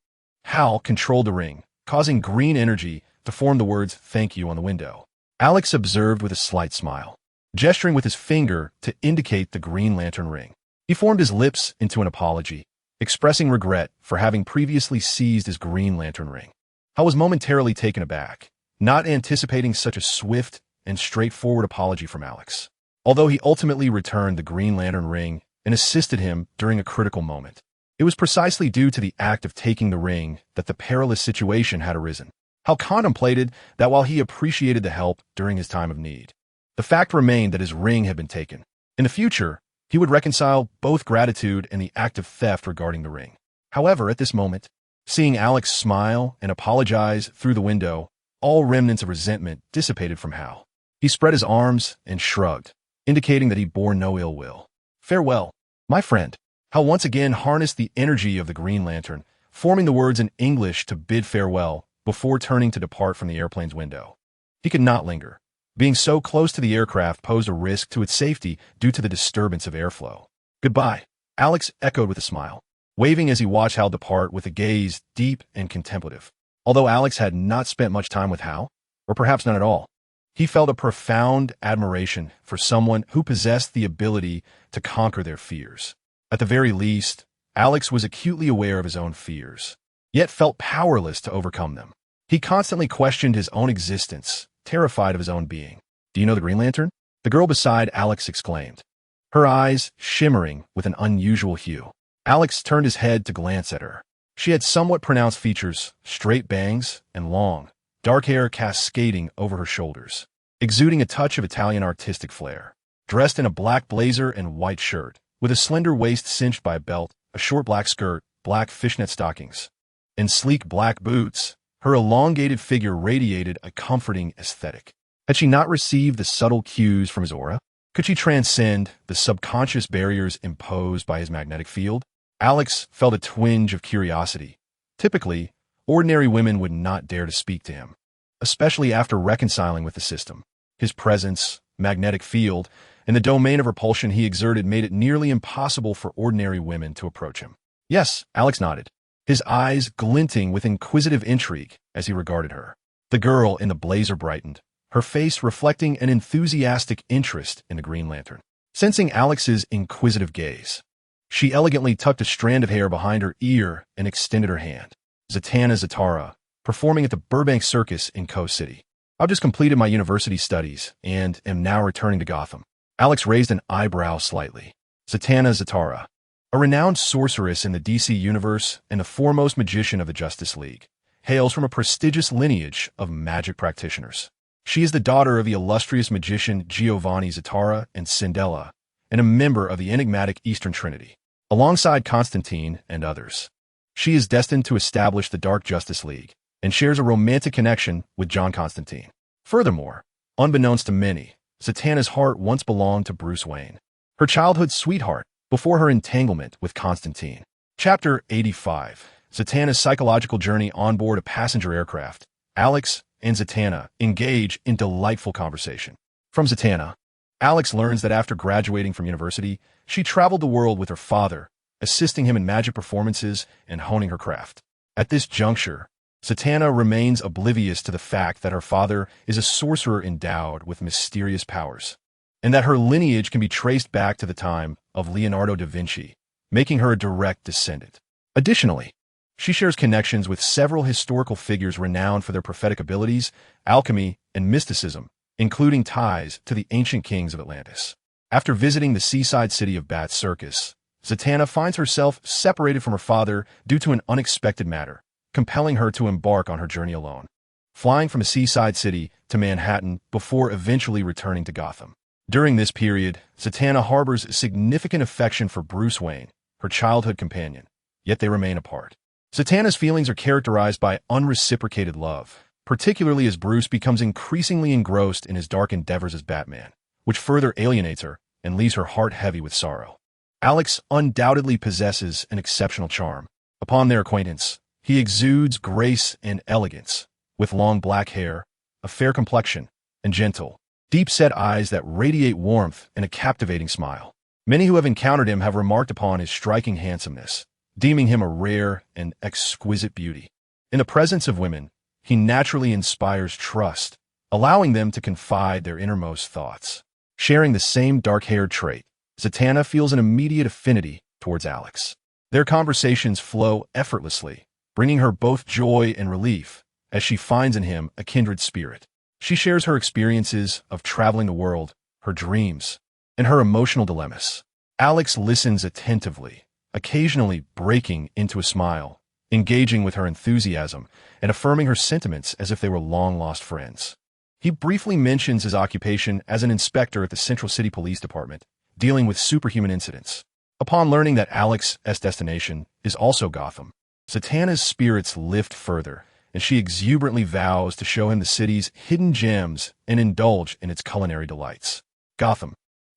Hal controlled the ring, causing green energy to form the words "thank you" on the window. Alex observed with a slight smile, gesturing with his finger to indicate the Green Lantern ring. He formed his lips into an apology, expressing regret for having previously seized his Green Lantern ring. Hal was momentarily taken aback, not anticipating such a swift and straightforward apology from Alex. Although he ultimately returned the Green Lantern ring and assisted him during a critical moment, it was precisely due to the act of taking the ring that the perilous situation had arisen. Hal contemplated that while he appreciated the help during his time of need, the fact remained that his ring had been taken. In the future, he would reconcile both gratitude and the act of theft regarding the ring. However, at this moment, seeing Alex smile and apologize through the window, all remnants of resentment dissipated from Hal. He spread his arms and shrugged, indicating that he bore no ill will. "Farewell, my friend." Hal once again harnessed the energy of the Green Lantern, forming the words in English to bid farewell before turning to depart from the airplane's window. He could not linger. Being so close to the aircraft posed a risk to its safety due to the disturbance of airflow. "Goodbye," Alex echoed with a smile, waving as he watched Hal depart with a gaze deep and contemplative. Although Alex had not spent much time with Hal, or perhaps none at all, he felt a profound admiration for someone who possessed the ability to conquer their fears. At the very least, Alex was acutely aware of his own fears, yet felt powerless to overcome them. He constantly questioned his own existence, terrified of his own being. "Do you know the Green Lantern?" the girl beside Alex exclaimed, her eyes shimmering with an unusual hue. Alex turned his head to glance at her. She had somewhat pronounced features, straight bangs, and long, dark hair cascading over her shoulders, exuding a touch of Italian artistic flair. Dressed in a black blazer and white shirt, with a slender waist cinched by a belt, a short black skirt, black fishnet stockings, and sleek black boots, her elongated figure radiated a comforting aesthetic. Had she not received the subtle cues from his aura? Could she transcend the subconscious barriers imposed by his magnetic field? Alex felt a twinge of curiosity. Typically, ordinary women would not dare to speak to him, especially after reconciling with the system. His presence, magnetic field, and the domain of repulsion he exerted made it nearly impossible for ordinary women to approach him. "Yes," Alex nodded, his eyes glinting with inquisitive intrigue as he regarded her. The girl in the blazer brightened, her face reflecting an enthusiastic interest in the Green Lantern. Sensing Alex's inquisitive gaze, she elegantly tucked a strand of hair behind her ear and extended her hand. "Zatanna Zatara, performing at the Burbank Circus in Coast City. I've just completed my university studies and am now returning to Gotham." Alex raised an eyebrow slightly. Zatanna Zatara, a renowned sorceress in the DC universe and the foremost magician of the Justice League, hails from a prestigious lineage of magic practitioners. She is the daughter of the illustrious magician Giovanni Zatara and Cindella, and a member of the enigmatic Eastern Trinity, alongside Constantine and others. She is destined to establish the Dark Justice League and shares a romantic connection with John Constantine. Furthermore, unbeknownst to many, Zatanna's heart once belonged to Bruce Wayne, her childhood sweetheart, before her entanglement with Constantine. Chapter 85. Zatanna's psychological journey on board a passenger aircraft. Alex and Zatanna engage in delightful conversation. From Zatanna, Alex learns that after graduating from university, she traveled the world with her father, assisting him in magic performances and honing her craft. At this juncture, Zatanna remains oblivious to the fact that her father is a sorcerer endowed with mysterious powers, and that her lineage can be traced back to the time of Leonardo da Vinci, making her a direct descendant. Additionally, she shares connections with several historical figures renowned for their prophetic abilities, alchemy, and mysticism, including ties to the ancient kings of Atlantis. After visiting the seaside city of Bat Circus, Zatanna finds herself separated from her father due to an unexpected matter, compelling her to embark on her journey alone, flying from a seaside city to Manhattan before eventually returning to Gotham. During this period, Zatanna harbors significant affection for Bruce Wayne, her childhood companion, yet they remain apart. Zatanna's feelings are characterized by unreciprocated love, particularly as Bruce becomes increasingly engrossed in his dark endeavors as Batman, which further alienates her and leaves her heart heavy with sorrow. Alex undoubtedly possesses an exceptional charm. Upon their acquaintance, he exudes grace and elegance, with long black hair, a fair complexion, and gentle, deep-set eyes that radiate warmth and a captivating smile. Many who have encountered him have remarked upon his striking handsomeness, deeming him a rare and exquisite beauty. In the presence of women, he naturally inspires trust, allowing them to confide their innermost thoughts. Sharing the same dark-haired trait, Zatanna feels an immediate affinity towards Alex. Their conversations flow effortlessly, bringing her both joy and relief, as she finds in him a kindred spirit. She shares her experiences of traveling the world, her dreams, and her emotional dilemmas. Alex listens attentively, occasionally breaking into a smile, engaging with her enthusiasm, and affirming her sentiments as if they were long-lost friends. He briefly mentions his occupation as an inspector at the Central City Police Department, dealing with superhuman incidents. Upon learning that Alex's destination is also Gotham, Zatanna's spirits lift further, and she exuberantly vows to show him the city's hidden gems and indulge in its culinary delights. Gotham,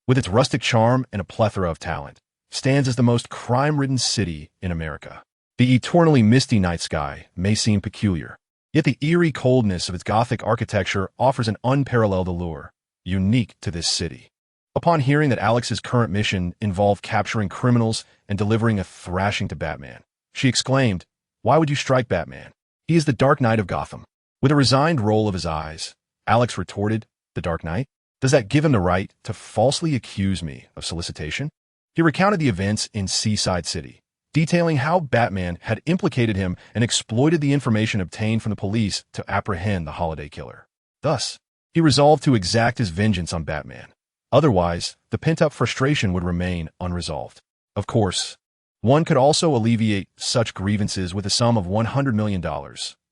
with its rustic charm and a plethora of talent, stands as the most crime-ridden city in America. The eternally misty night sky may seem peculiar, yet the eerie coldness of its Gothic architecture offers an unparalleled allure, unique to this city. Upon hearing that Alex's current mission involved capturing criminals and delivering a thrashing to Batman, she exclaimed, "Why would you strike Batman? He is the Dark Knight of Gotham." With a resigned roll of his eyes, Alex retorted, "The Dark Knight? Does that give him the right to falsely accuse me of solicitation?" He recounted the events in Seaside City, detailing how Batman had implicated him and exploited the information obtained from the police to apprehend the holiday killer. Thus, he resolved to exact his vengeance on Batman. Otherwise, the pent-up frustration would remain unresolved. Of course, one could also alleviate such grievances with a sum of $100 million,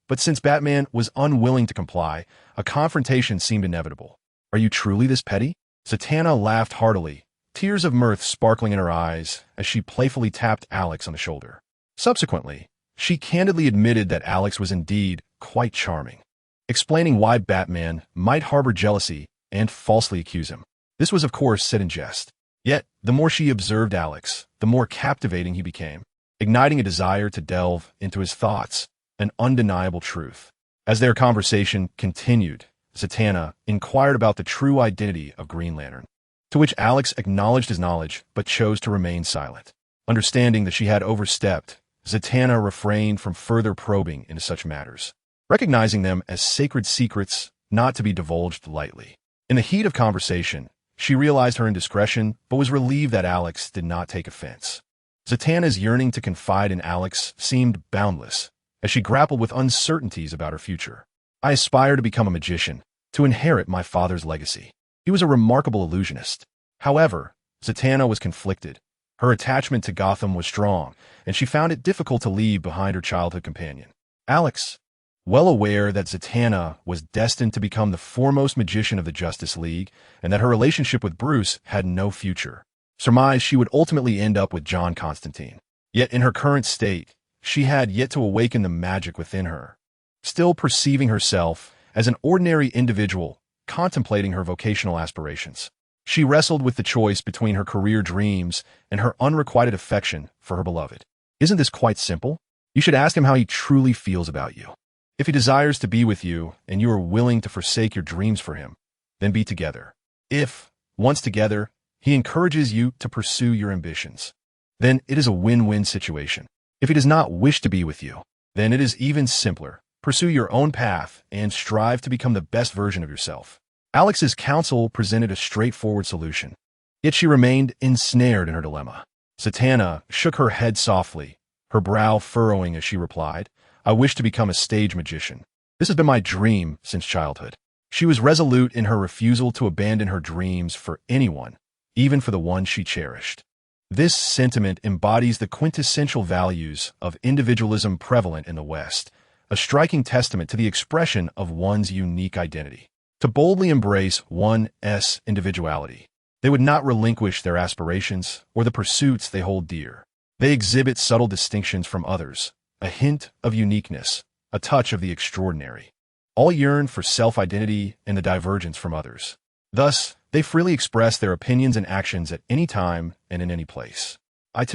but since Batman was unwilling to comply, a confrontation seemed inevitable. "Are you truly this petty?" Zatanna laughed heartily, tears of mirth sparkling in her eyes as she playfully tapped Alex on the shoulder. Subsequently, she candidly admitted that Alex was indeed quite charming, explaining why Batman might harbor jealousy and falsely accuse him. This was, of course, said in jest. Yet, the more she observed Alex, the more captivating he became, igniting a desire to delve into his thoughts, an undeniable truth. As their conversation continued, Zatanna inquired about the true identity of Green Lantern, to which Alex acknowledged his knowledge but chose to remain silent. Understanding that she had overstepped, Zatanna refrained from further probing into such matters, recognizing them as sacred secrets not to be divulged lightly. In the heat of conversation, she realized her indiscretion, but was relieved that Alex did not take offense. Zatanna's yearning to confide in Alex seemed boundless, as she grappled with uncertainties about her future. "I aspire to become a magician, to inherit my father's legacy." He was a remarkable illusionist. However, Zatanna was conflicted. Her attachment to Gotham was strong, and she found it difficult to leave behind her childhood companion. Alex, well aware that Zatanna was destined to become the foremost magician of the Justice League and that her relationship with Bruce had no future, surmised she would ultimately end up with John Constantine. Yet in her current state, she had yet to awaken the magic within her, still perceiving herself as an ordinary individual contemplating her vocational aspirations. She wrestled with the choice between her career dreams and her unrequited affection for her beloved. Isn't this quite simple? You should ask him how he truly feels about you. If he desires to be with you and you are willing to forsake your dreams for him, then be together. If, once together, he encourages you to pursue your ambitions, then it is a win-win situation. If he does not wish to be with you, then it is even simpler. Pursue your own path and strive to become the best version of yourself. Alex's counsel presented a straightforward solution, yet she remained ensnared in her dilemma. Zatanna shook her head softly, her brow furrowing as she replied, "I wish to become a stage magician. This has been my dream since childhood." She was resolute in her refusal to abandon her dreams for anyone, even for the one she cherished. This sentiment embodies the quintessential values of individualism prevalent in the West, a striking testament to the expression of one's unique identity. To boldly embrace one's individuality, they would not relinquish their aspirations or the pursuits they hold dear. They exhibit subtle distinctions from others, a hint of uniqueness, a touch of the extraordinary. All yearn for self-identity and the divergence from others. Thus, they freely express their opinions and actions at any time and in any place. I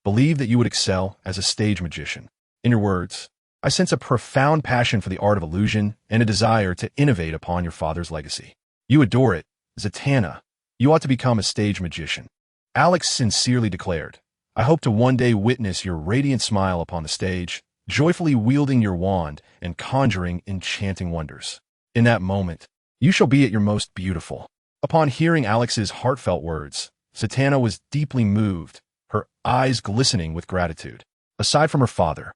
believe that you would excel as a stage magician. In your words, I sense a profound passion for the art of illusion and a desire to innovate upon your father's legacy. You adore it. Zatanna, you ought to become a stage magician. Alex sincerely declared, I hope to one day witness your radiant smile upon the stage, joyfully wielding your wand and conjuring enchanting wonders. In that moment, you shall be at your most beautiful. Upon hearing Alex's heartfelt words, Zatanna was deeply moved, her eyes glistening with gratitude. Aside from her father,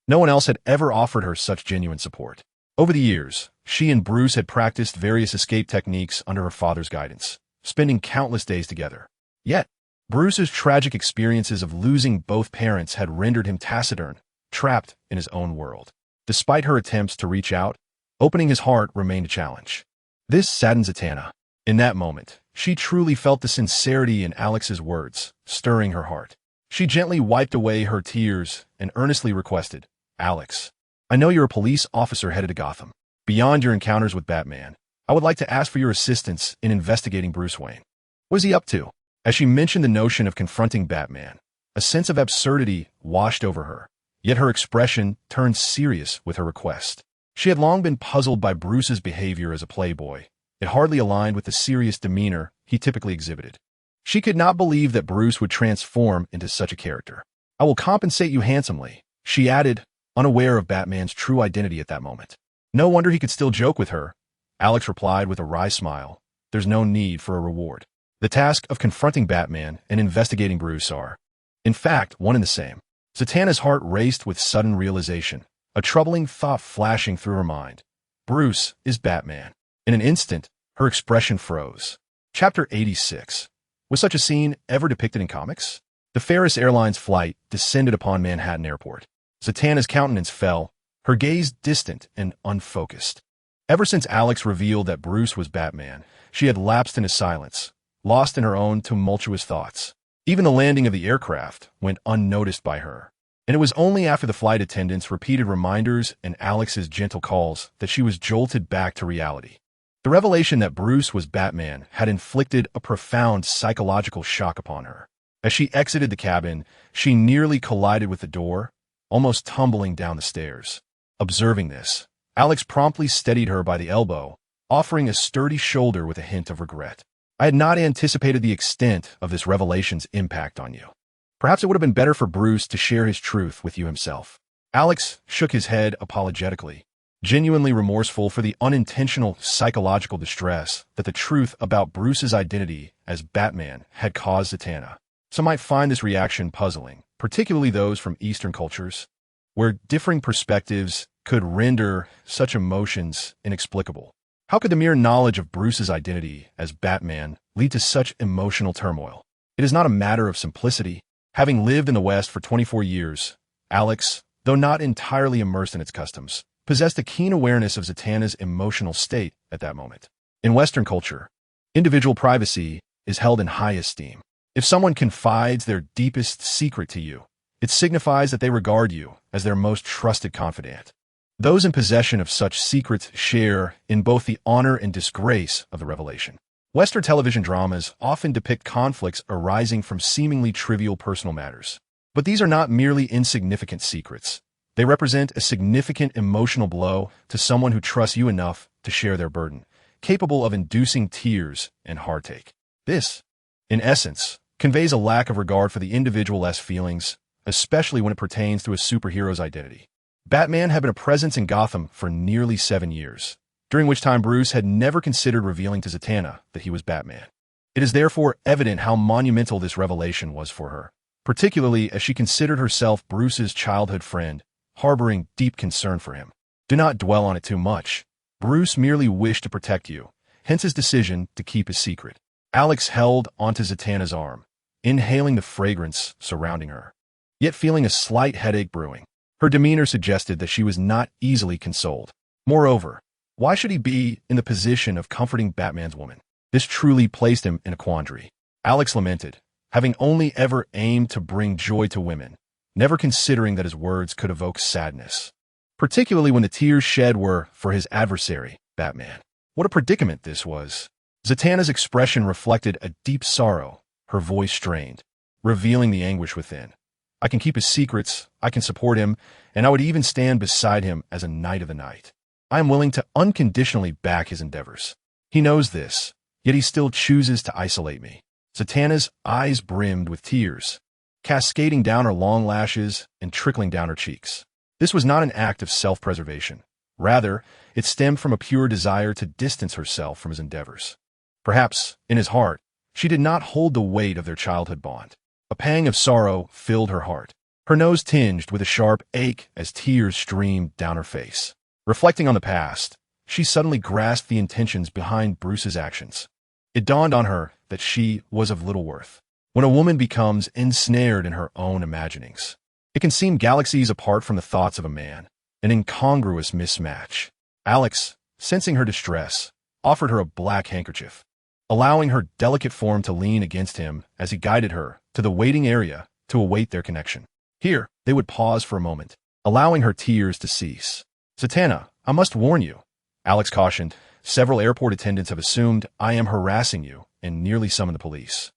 no one else had ever offered her such genuine support. Over the years, she and Bruce had practiced various escape techniques under her father's guidance, spending countless days together. Yet, Bruce's tragic experiences of losing both parents had rendered him taciturn, trapped in his own world. Despite her attempts to reach out, opening his heart remained a challenge. This saddened Zatanna. In that moment, she truly felt the sincerity in Alex's words, stirring her heart. She gently wiped away her tears and earnestly requested, Alex, I know you're a police officer headed to Gotham. Beyond your encounters with Batman, I would like to ask for your assistance in investigating Bruce Wayne. What is he up to? As she mentioned the notion of confronting Batman, a sense of absurdity washed over her, yet her expression turned serious with her request. She had long been puzzled by Bruce's behavior as a playboy. It hardly aligned with the serious demeanor he typically exhibited. She could not believe that Bruce would transform into such a character. I will compensate you handsomely, she added, unaware of Batman's true identity at that moment. No wonder he could still joke with her. Alex replied with a wry smile. There's no need for a reward. The task of confronting Batman and investigating Bruce are, in fact, one and the same. Zatanna's heart raced with sudden realization, a troubling thought flashing through her mind. Bruce is Batman. In an instant, her expression froze. Chapter 86. Was such a scene ever depicted in comics? The Ferris Airlines flight descended upon Manhattan Airport. Zatanna's countenance fell, her gaze distant and unfocused. Ever since Alex revealed that Bruce was Batman, she had lapsed into silence, lost in her own tumultuous thoughts. Even the landing of the aircraft went unnoticed by her. And it was only after the flight attendants' repeated reminders and Alex's gentle calls that she was jolted back to reality. The revelation that Bruce was Batman had inflicted a profound psychological shock upon her. As she exited the cabin, she nearly collided with the door, almost tumbling down the stairs. Observing this, Alex promptly steadied her by the elbow, offering a sturdy shoulder with a hint of regret. I had not anticipated the extent of this revelation's impact on you. Perhaps it would have been better for Bruce to share his truth with you himself. Alex shook his head apologetically, genuinely remorseful for the unintentional psychological distress that the truth about Bruce's identity as Batman had caused Zatanna. Some might find this reaction puzzling, particularly those from Eastern cultures, where differing perspectives could render such emotions inexplicable. How could the mere knowledge of Bruce's identity as Batman lead to such emotional turmoil? It is not a matter of simplicity. Having lived in the West for 24 years, Alex, though not entirely immersed in its customs, possessed a keen awareness of Zatanna's emotional state at that moment. In Western culture, individual privacy is held in high esteem. If someone confides their deepest secret to you, it signifies that they regard you as their most trusted confidant. Those in possession of such secrets share in both the honor and disgrace of the revelation. Western television dramas often depict conflicts arising from seemingly trivial personal matters. But these are not merely insignificant secrets. They represent a significant emotional blow to someone who trusts you enough to share their burden, capable of inducing tears and heartache. This, in essence, conveys a lack of regard for the individual's feelings, especially when it pertains to a superhero's identity. Batman had been a presence in Gotham for nearly 7 years, during which time Bruce had never considered revealing to Zatanna that he was Batman. It is therefore evident how monumental this revelation was for her, particularly as she considered herself Bruce's childhood friend, harboring deep concern for him. Do not dwell on it too much. Bruce merely wished to protect you, hence his decision to keep his secret. Alex held onto Zatanna's arm, inhaling the fragrance surrounding her, yet feeling a slight headache brewing. Her demeanor suggested that she was not easily consoled. Moreover, why should he be in the position of comforting Batman's woman? This truly placed him in a quandary. Alex lamented, having only ever aimed to bring joy to women, never considering that his words could evoke sadness. Particularly when the tears shed were for his adversary, Batman. What a predicament this was. Zatanna's expression reflected a deep sorrow, her voice strained, revealing the anguish within. I can keep his secrets, I can support him, and I would even stand beside him as a knight of the night. I am willing to unconditionally back his endeavors. He knows this, yet he still chooses to isolate me. Zatanna's eyes brimmed with tears, cascading down her long lashes and trickling down her cheeks. This was not an act of self-preservation. Rather, it stemmed from a pure desire to distance herself from his endeavors. Perhaps, in his heart, she did not hold the weight of their childhood bond. A pang of sorrow filled her heart, her nose tinged with a sharp ache as tears streamed down her face. Reflecting on the past, she suddenly grasped the intentions behind Bruce's actions. It dawned on her that she was of little worth. When a woman becomes ensnared in her own imaginings, it can seem galaxies apart from the thoughts of a man, an incongruous mismatch. Alex, sensing her distress, offered her a black handkerchief, allowing her delicate form to lean against him as he guided her to the waiting area to await their connection. Here, they would pause for a moment, allowing her tears to cease. Zatanna, I must warn you, Alex cautioned. Several airport attendants have assumed I am harassing you and nearly summoned the police.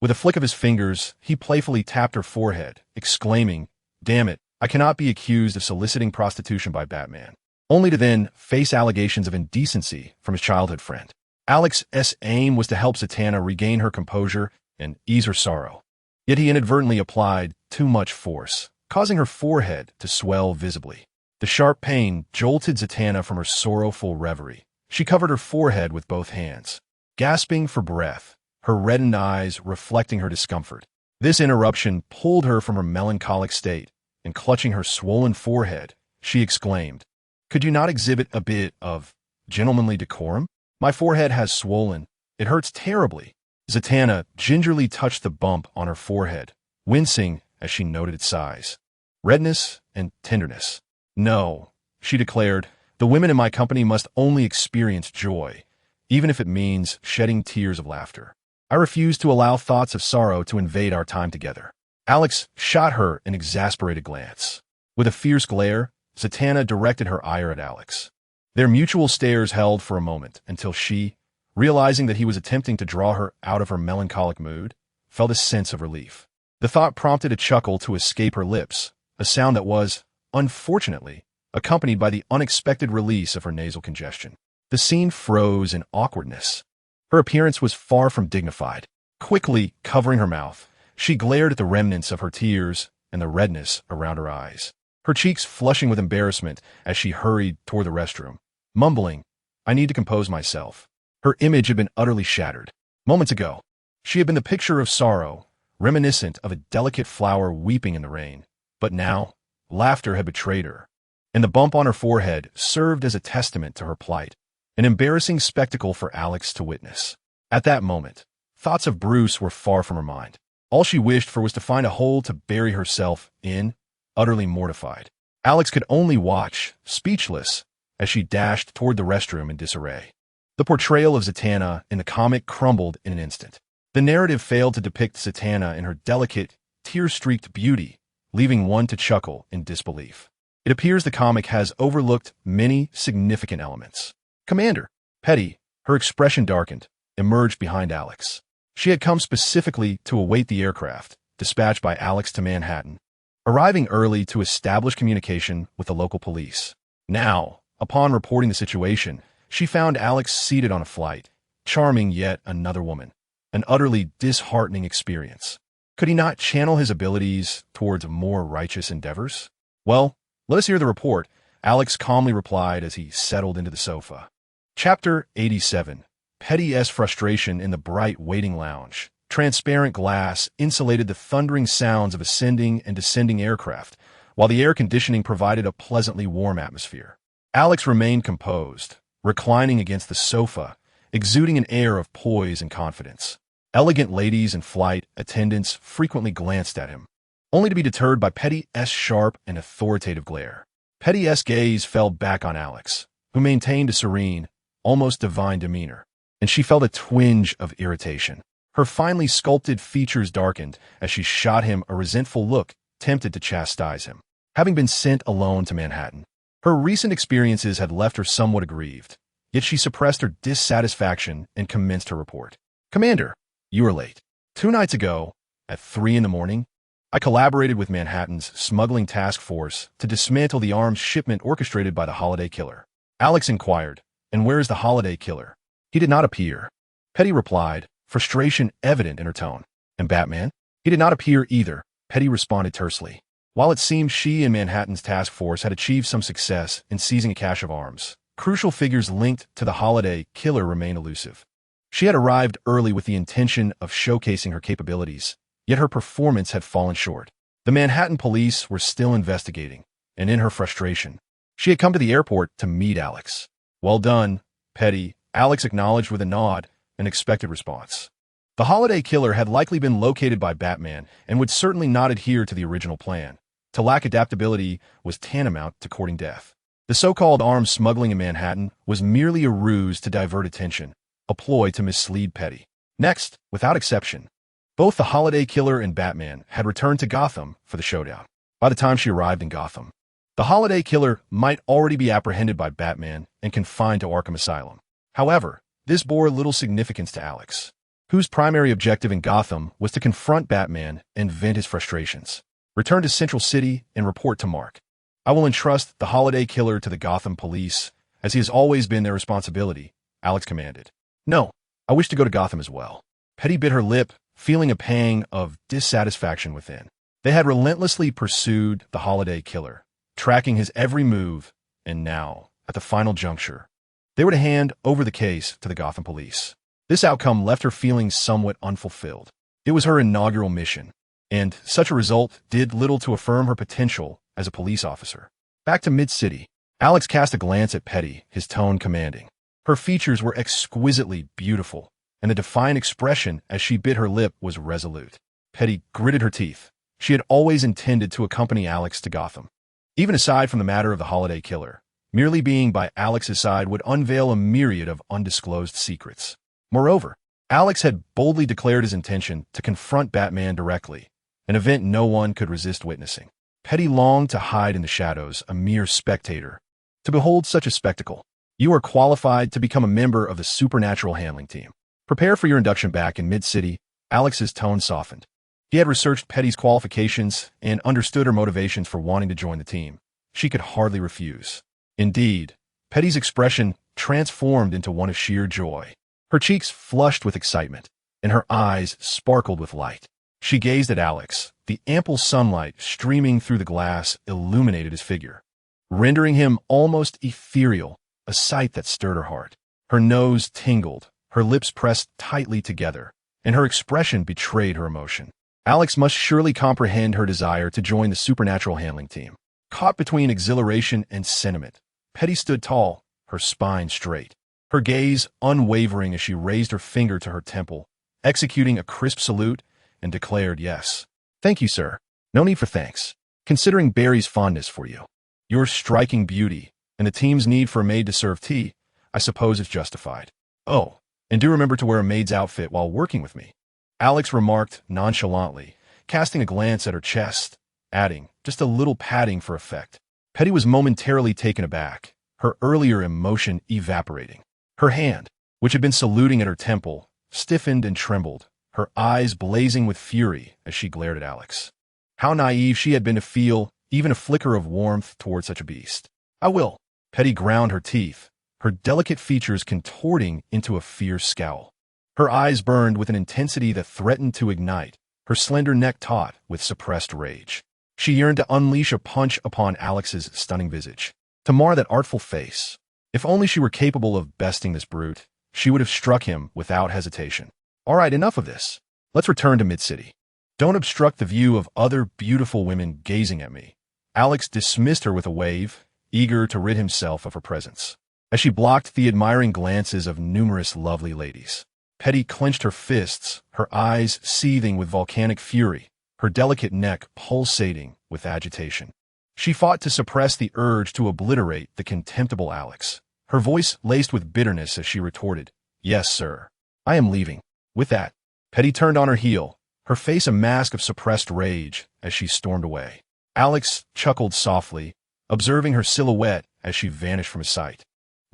With a flick of his fingers, he playfully tapped her forehead, exclaiming, Damn it, I cannot be accused of soliciting prostitution by Batman, only to then face allegations of indecency from his childhood friend. Alex's aim was to help Zatanna regain her composure and ease her sorrow. Yet he inadvertently applied too much force, causing her forehead to swell visibly. The sharp pain jolted Zatanna from her sorrowful reverie. She covered her forehead with both hands, gasping for breath, her reddened eyes reflecting her discomfort. This interruption pulled her from her melancholic state, and clutching her swollen forehead, she exclaimed, Could you not exhibit a bit of gentlemanly decorum? My forehead has swollen. It hurts terribly. Zatanna gingerly touched the bump on her forehead, wincing as she noted its size, redness, and tenderness. No, she declared, the women in my company must only experience joy, even if it means shedding tears of laughter. I refuse to allow thoughts of sorrow to invade our time together. Alex shot her an exasperated glance. With a fierce glare, Zatanna directed her ire at Alex. Their mutual stares held for a moment until she, realizing that he was attempting to draw her out of her melancholic mood, felt a sense of relief. The thought prompted a chuckle to escape her lips, a sound that was, unfortunately, accompanied by the unexpected release of her nasal congestion. The scene froze in awkwardness. Her appearance was far from dignified. Quickly covering her mouth, she glared at the remnants of her tears and the redness around her eyes, her cheeks flushing with embarrassment as she hurried toward the restroom, mumbling, I need to compose myself. Her image had been utterly shattered. Moments ago, she had been the picture of sorrow, reminiscent of a delicate flower weeping in the rain. But now, laughter had betrayed her, and the bump on her forehead served as a testament to her plight, an embarrassing spectacle for Alex to witness. At that moment, thoughts of Bruce were far from her mind. All she wished for was to find a hole to bury herself in, utterly mortified. Alex could only watch, speechless, as she dashed toward the restroom in disarray. The portrayal of Zatanna in the comic crumbled in an instant. The narrative failed to depict Zatanna in her delicate, tear-streaked beauty, leaving one to chuckle in disbelief. It appears the comic has overlooked many significant elements. Commander, Petty, her expression darkened, emerged behind Alex. She had come specifically to await the aircraft, dispatched by Alex to Manhattan, arriving early to establish communication with the local police. Now, upon reporting the situation, she found Alex seated on a flight, charming yet another woman, an utterly disheartening experience. Could he not channel his abilities towards more righteous endeavors? Well, let us hear the report, Alex calmly replied as he settled into the sofa. Chapter 87. Petty's frustration in the bright waiting lounge. Transparent glass insulated the thundering sounds of ascending and descending aircraft, while the air conditioning provided a pleasantly warm atmosphere. Alex remained composed, reclining against the sofa, exuding an air of poise and confidence. Elegant ladies and flight attendants frequently glanced at him, only to be deterred by Petty's sharp and authoritative glare. Petty's gaze fell back on Alex, who maintained a serene, almost divine demeanor, and she felt a twinge of irritation. Her finely sculpted features darkened as she shot him a resentful look tempted to chastise him. Having been sent alone to Manhattan, her recent experiences had left her somewhat aggrieved, yet she suppressed her dissatisfaction and commenced her report. Commander, you are late. 2 nights ago, at 3 in the morning, I collaborated with Manhattan's smuggling task force to dismantle the arms shipment orchestrated by the Holiday Killer. Alex inquired, and where is the Holiday Killer? He did not appear. Petty replied, frustration evident in her tone. And Batman? He did not appear either, Petty responded tersely. While it seemed she and Manhattan's task force had achieved some success in seizing a cache of arms, crucial figures linked to the Holiday Killer remain elusive. She had arrived early with the intention of showcasing her capabilities, yet her performance had fallen short. The Manhattan police were still investigating, and in her frustration, she had come to the airport to meet Alex. Well done, Petty, Alex acknowledged with a nod, an expected response. The Holiday Killer had likely been located by Batman and would certainly not adhere to the original plan. To lack adaptability was tantamount to courting death. The so-called arms smuggling in Manhattan was merely a ruse to divert attention, a ploy to mislead Petty. Next, without exception, both the Holiday Killer and Batman had returned to Gotham for the showdown. By the time she arrived in Gotham, the Holiday Killer might already be apprehended by Batman and confined to Arkham Asylum. However, this bore little significance to Alex, whose primary objective in Gotham was to confront Batman and vent his frustrations. Return to Central City and report to Mark. I will entrust the Holiday Killer to the Gotham police, as he has always been their responsibility, Alex commanded. No, I wish to go to Gotham as well. Petty bit her lip, feeling a pang of dissatisfaction within. They had relentlessly pursued the Holiday Killer, tracking his every move, and now, at the final juncture, they were to hand over the case to the Gotham police. This outcome left her feeling somewhat unfulfilled. It was her inaugural mission, and such a result did little to affirm her potential as a police officer. Back to Mid-City, Alex cast a glance at Petty, his tone commanding. Her features were exquisitely beautiful, and the defiant expression as she bit her lip was resolute. Petty gritted her teeth. She had always intended to accompany Alex to Gotham. Even aside from the matter of the Holiday Killer, merely being by Alex's side would unveil a myriad of undisclosed secrets. Moreover, Alex had boldly declared his intention to confront Batman directly, an event no one could resist witnessing. Petty longed to hide in the shadows, a mere spectator. To behold such a spectacle, you are qualified to become a member of the supernatural handling team. Prepare for your induction back in Mid-City. Alex's tone softened. He had researched Petty's qualifications and understood her motivations for wanting to join the team. She could hardly refuse. Indeed, Petty's expression transformed into one of sheer joy. Her cheeks flushed with excitement, and her eyes sparkled with light. She gazed at Alex. The ample sunlight streaming through the glass illuminated his figure, rendering him almost ethereal, a sight that stirred her heart. Her nose tingled, her lips pressed tightly together, and her expression betrayed her emotion. Alex must surely comprehend her desire to join the supernatural handling team. Caught between exhilaration and sentiment, Petty stood tall, her spine straight, her gaze unwavering as she raised her finger to her temple, executing a crisp salute, and declared yes. Thank you, sir. No need for thanks. Considering Barry's fondness for you, your striking beauty, and the team's need for a maid to serve tea, I suppose it's justified. Oh, and do remember to wear a maid's outfit while working with me, Alex remarked nonchalantly, casting a glance at her chest, adding, just a little padding for effect. Petty was momentarily taken aback, her earlier emotion evaporating. Her hand, which had been saluting at her temple, stiffened and trembled, her eyes blazing with fury as she glared at Alex. How naive she had been to feel even a flicker of warmth toward such a beast. I will. Petty ground her teeth, her delicate features contorting into a fierce scowl. Her eyes burned with an intensity that threatened to ignite, her slender neck taut with suppressed rage. She yearned to unleash a punch upon Alex's stunning visage, to mar that artful face. If only she were capable of besting this brute, she would have struck him without hesitation. All right, enough of this. Let's return to Mid-City. Don't obstruct the view of other beautiful women gazing at me. Alex dismissed her with a wave, eager to rid himself of her presence. As she blocked the admiring glances of numerous lovely ladies, Petty clenched her fists, her eyes seething with volcanic fury, her delicate neck pulsating with agitation. She fought to suppress the urge to obliterate the contemptible Alex, her voice laced with bitterness as she retorted, "Yes, sir. I am leaving." With that, Petty turned on her heel, her face a mask of suppressed rage as she stormed away. Alex chuckled softly, observing her silhouette as she vanished from his sight,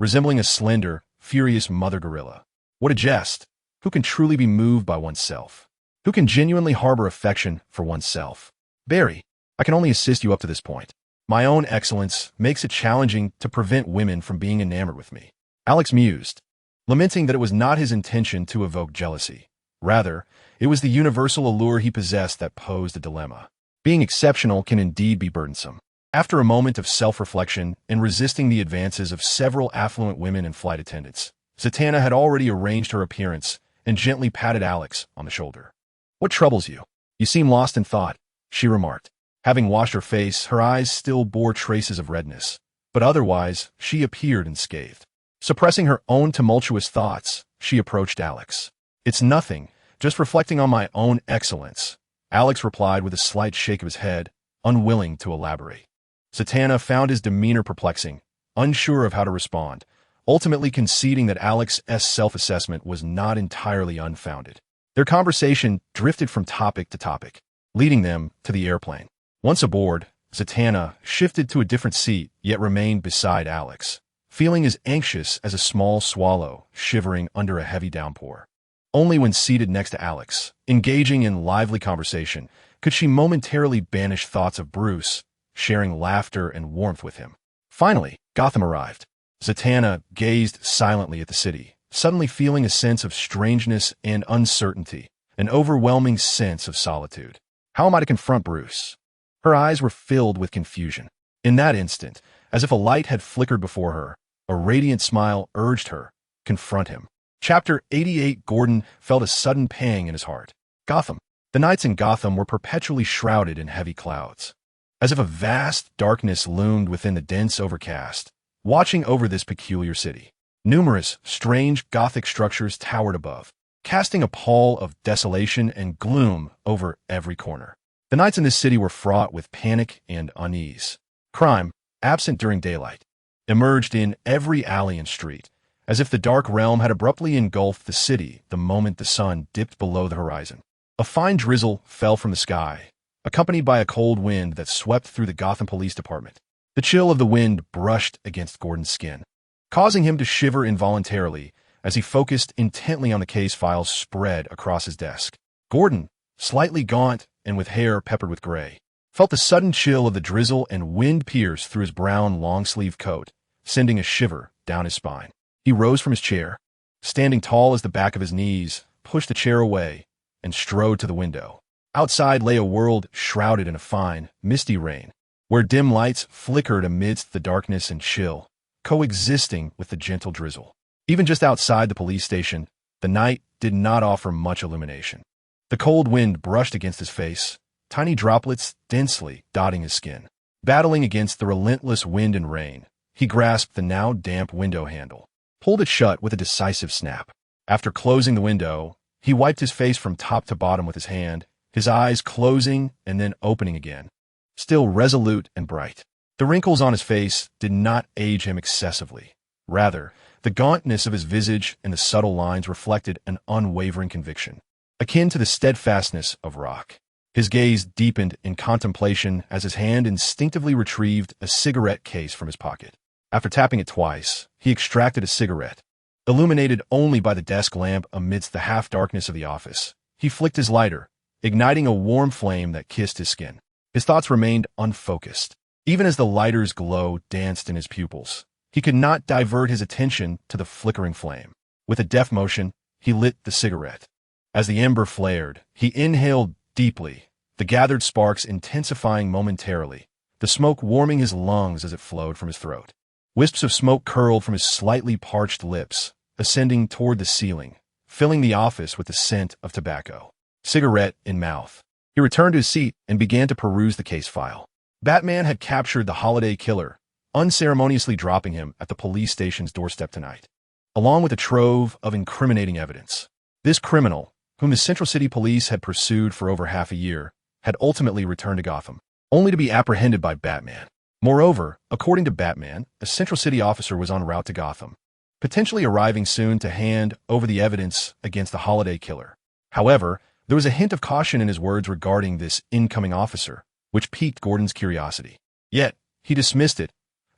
resembling a slender, furious mother gorilla. What a jest! Who can truly be moved by oneself? Who can genuinely harbor affection for oneself? Barry, I can only assist you up to this point. My own excellence makes it challenging to prevent women from being enamored with me. Alex mused, lamenting that it was not his intention to evoke jealousy. Rather, it was the universal allure he possessed that posed a dilemma. Being exceptional can indeed be burdensome. After a moment of self-reflection and resisting the advances of several affluent women and flight attendants, Zatanna had already arranged her appearance and gently patted Alex on the shoulder. "What troubles you? You seem lost in thought," she remarked. Having washed her face, her eyes still bore traces of redness, but otherwise she appeared unscathed. Suppressing her own tumultuous thoughts, she approached Alex. "It's nothing, just reflecting on my own excellence," Alex replied with a slight shake of his head, unwilling to elaborate. Zatanna found his demeanor perplexing, unsure of how to respond, ultimately conceding that Alex's self-assessment was not entirely unfounded. Their conversation drifted from topic to topic, leading them to the airplane. Once aboard, Zatanna shifted to a different seat yet remained beside Alex, feeling as anxious as a small swallow shivering under a heavy downpour. Only when seated next to Alex, engaging in lively conversation, could she momentarily banish thoughts of Bruce, sharing laughter and warmth with him. Finally, Gotham arrived. Zatanna gazed silently at the city, suddenly feeling a sense of strangeness and uncertainty, an overwhelming sense of solitude. How am I to confront Bruce? Her eyes were filled with confusion. In that instant, as if a light had flickered before her, a radiant smile urged her, confront him. Chapter 88. Gordon felt a sudden pang in his heart. Gotham. The nights in Gotham were perpetually shrouded in heavy clouds, as if a vast darkness loomed within the dense overcast, watching over this peculiar city. Numerous, strange Gothic structures towered above, casting a pall of desolation and gloom over every corner. The nights in this city were fraught with panic and unease. Crime, absent during daylight, emerged in every alley and street, as if the dark realm had abruptly engulfed the city the moment the sun dipped below the horizon. A fine drizzle fell from the sky, accompanied by a cold wind that swept through the Gotham Police Department. The chill of the wind brushed against Gordon's skin, causing him to shiver involuntarily as he focused intently on the case files spread across his desk. Gordon, slightly gaunt and with hair peppered with gray, felt the sudden chill of the drizzle and wind pierce through his brown long-sleeved coat, sending a shiver down his spine. He rose from his chair, standing tall as the back of his knees, pushed the chair away, and strode to the window. Outside lay a world shrouded in a fine, misty rain, where dim lights flickered amidst the darkness and chill, coexisting with the gentle drizzle. Even just outside the police station, the night did not offer much illumination. The cold wind brushed against his face, tiny droplets densely dotting his skin. Battling against the relentless wind and rain, he grasped the now damp window handle, pulled it shut with a decisive snap. After closing the window, he wiped his face from top to bottom with his hand, his eyes closing and then opening again, still resolute and bright. The wrinkles on his face did not age him excessively. Rather, the gauntness of his visage and the subtle lines reflected an unwavering conviction, akin to the steadfastness of rock. His gaze deepened in contemplation as his hand instinctively retrieved a cigarette case from his pocket. After tapping it twice, he extracted a cigarette. Illuminated only by the desk lamp amidst the half-darkness of the office, he flicked his lighter, igniting a warm flame that kissed his skin. His thoughts remained unfocused. Even as the lighter's glow danced in his pupils, he could not divert his attention to the flickering flame. With a deft motion, he lit the cigarette. As the ember flared, he inhaled deeply, the gathered sparks intensifying momentarily, the smoke warming his lungs as it flowed from his throat. Wisps of smoke curled from his slightly parched lips, ascending toward the ceiling, filling the office with the scent of tobacco. Cigarette in mouth, he returned to his seat and began to peruse the case file. Batman had captured the holiday killer, unceremoniously dropping him at the police station's doorstep tonight, along with a trove of incriminating evidence. This criminal, whom the Central City Police had pursued for over half a year, had ultimately returned to Gotham, only to be apprehended by Batman. Moreover, according to Batman, a Central City officer was en route to Gotham, potentially arriving soon to hand over the evidence against the holiday killer. However, There was a hint of caution in his words regarding this incoming officer, which piqued Gordon's curiosity. Yet, he dismissed it,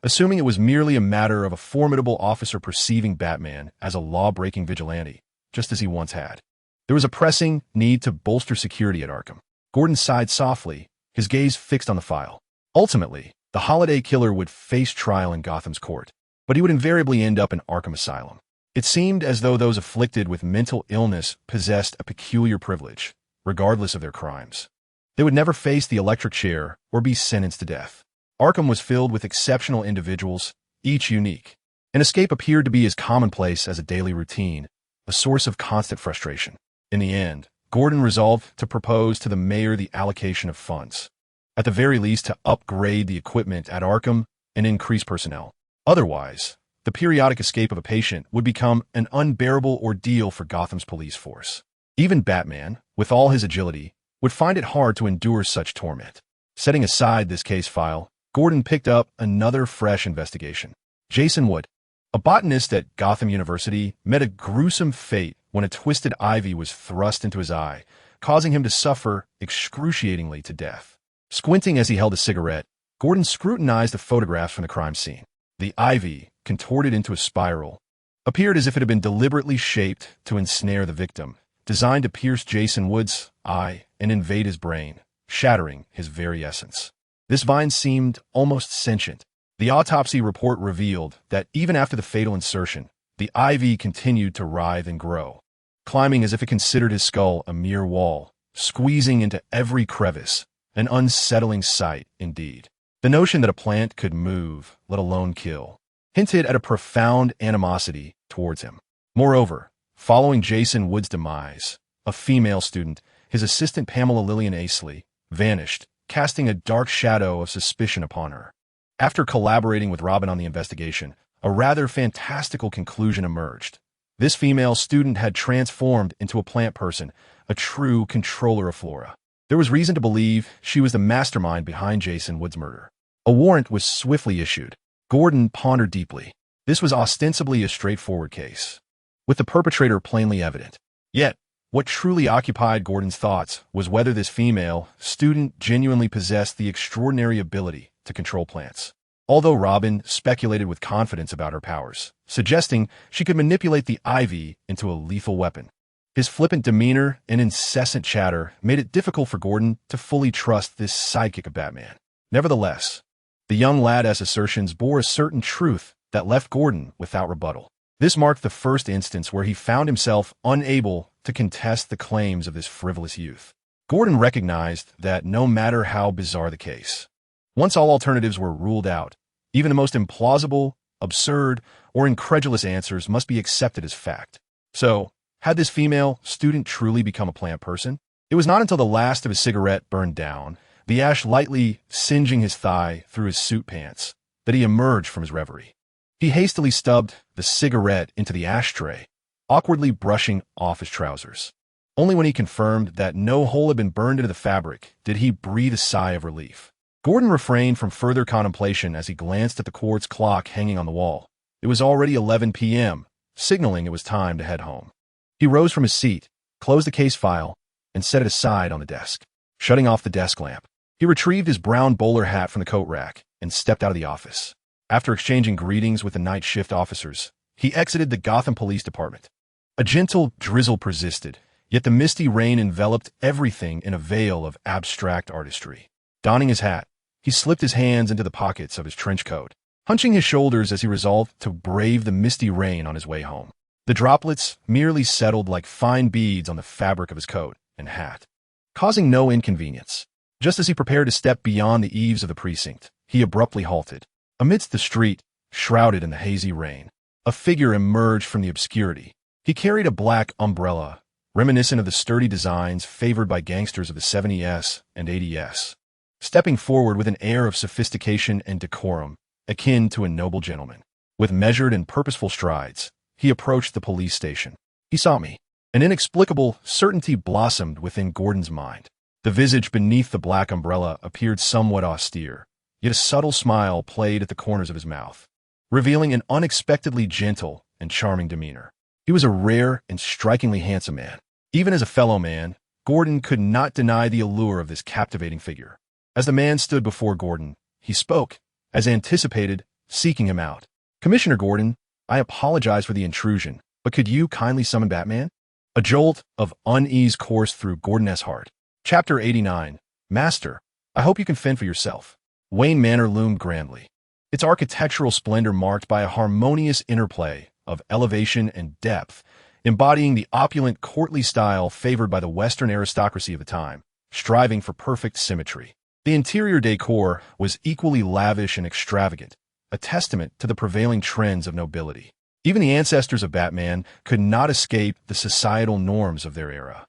assuming it was merely a matter of a formidable officer perceiving Batman as a law-breaking vigilante, just as he once had. There was a pressing need to bolster security at Arkham. Gordon sighed softly, his gaze fixed on the file. Ultimately, the holiday killer would face trial in Gotham's court, but he would invariably end up in Arkham Asylum. It seemed as though those afflicted with mental illness possessed a peculiar privilege, regardless of their crimes. They would never face the electric chair or be sentenced to death. Arkham was filled with exceptional individuals, each unique. An escape appeared to be as commonplace as a daily routine, a source of constant frustration. In the end, Gordon resolved to propose to the mayor the allocation of funds, at the very least to upgrade the equipment at Arkham and increase personnel. Otherwise, the periodic escape of a patient would become an unbearable ordeal for Gotham's police force. Even Batman, with all his agility, would find it hard to endure such torment. Setting aside this case file, Gordon picked up another fresh investigation. Jason Wood, a botanist at Gotham University, met a gruesome fate when a twisted ivy was thrust into his eye, causing him to suffer excruciatingly to death. Squinting as he held a cigarette, Gordon scrutinized the photographs from the crime scene. The ivy, contorted into a spiral, appeared as if it had been deliberately shaped to ensnare the victim, designed to pierce Jason Wood's eye and invade his brain, shattering his very essence. This vine seemed almost sentient. The autopsy report revealed that even after the fatal insertion, the ivy continued to writhe and grow, climbing as if it considered his skull a mere wall, squeezing into every crevice, an unsettling sight indeed. The notion that a plant could move, let alone kill, hinted at a profound animosity towards him. Moreover, following Jason Wood's demise, a female student, his assistant Pamela Lillian Aisley, vanished, casting a dark shadow of suspicion upon her. After collaborating with Robin on the investigation, a rather fantastical conclusion emerged. This female student had transformed into a plant person, a true controller of flora. There was reason to believe she was the mastermind behind Jason Wood's murder. A warrant was swiftly issued. Gordon pondered deeply. This was ostensibly a straightforward case, with the perpetrator plainly evident. Yet, what truly occupied Gordon's thoughts was whether this female student genuinely possessed the extraordinary ability to control plants. Although Robin speculated with confidence about her powers, suggesting she could manipulate the ivy into a lethal weapon. His flippant demeanor and incessant chatter made it difficult for Gordon to fully trust this sidekick of Batman. Nevertheless, the young lad's assertions bore a certain truth that left Gordon without rebuttal. This marked the first instance where he found himself unable to contest the claims of this frivolous youth. Gordon recognized that no matter how bizarre the case, once all alternatives were ruled out, even the most implausible, absurd, or incredulous answers must be accepted as fact. So, had this female student truly become a plant person? It was not until the last of his cigarette burned down, the ash lightly singeing his thigh through his suit pants, that he emerged from his reverie. He hastily stubbed the cigarette into the ashtray, awkwardly brushing off his trousers. Only when he confirmed that no hole had been burned into the fabric did he breathe a sigh of relief. Gordon refrained from further contemplation as he glanced at the quartz clock hanging on the wall. It was already 11 p.m., signaling it was time to head home. He rose from his seat, closed the case file, and set it aside on the desk. Shutting off the desk lamp, he retrieved his brown bowler hat from the coat rack and stepped out of the office. After exchanging greetings with the night shift officers, he exited the Gotham Police Department. A gentle drizzle persisted, yet the misty rain enveloped everything in a veil of abstract artistry. Donning his hat, he slipped his hands into the pockets of his trench coat, hunching his shoulders as he resolved to brave the misty rain on his way home. The droplets merely settled like fine beads on the fabric of his coat and hat, causing no inconvenience. Just as he prepared to step beyond the eaves of the precinct, he abruptly halted. Amidst the street, shrouded in the hazy rain, a figure emerged from the obscurity. He carried a black umbrella, reminiscent of the sturdy designs favored by gangsters of the 70s and 80s. Stepping forward with an air of sophistication and decorum, akin to a noble gentleman. With measured and purposeful strides, he approached the police station. He saw me. An inexplicable certainty blossomed within Gordon's mind. The visage beneath the black umbrella appeared somewhat austere, yet a subtle smile played at the corners of his mouth, revealing an unexpectedly gentle and charming demeanor. He was a rare and strikingly handsome man. Even as a fellow man, Gordon could not deny the allure of this captivating figure. As the man stood before Gordon, he spoke, as anticipated, seeking him out. "Commissioner Gordon, I apologize for the intrusion, but could you kindly summon Batman?" A jolt of unease coursed through Gordon's heart. Chapter 89. Master, I hope you can fend for yourself. Wayne Manor loomed grandly, its architectural splendor marked by a harmonious interplay of elevation and depth, embodying the opulent courtly style favored by the Western aristocracy of the time, striving for perfect symmetry. The interior decor was equally lavish and extravagant, a testament to the prevailing trends of nobility. Even the ancestors of Batman could not escape the societal norms of their era.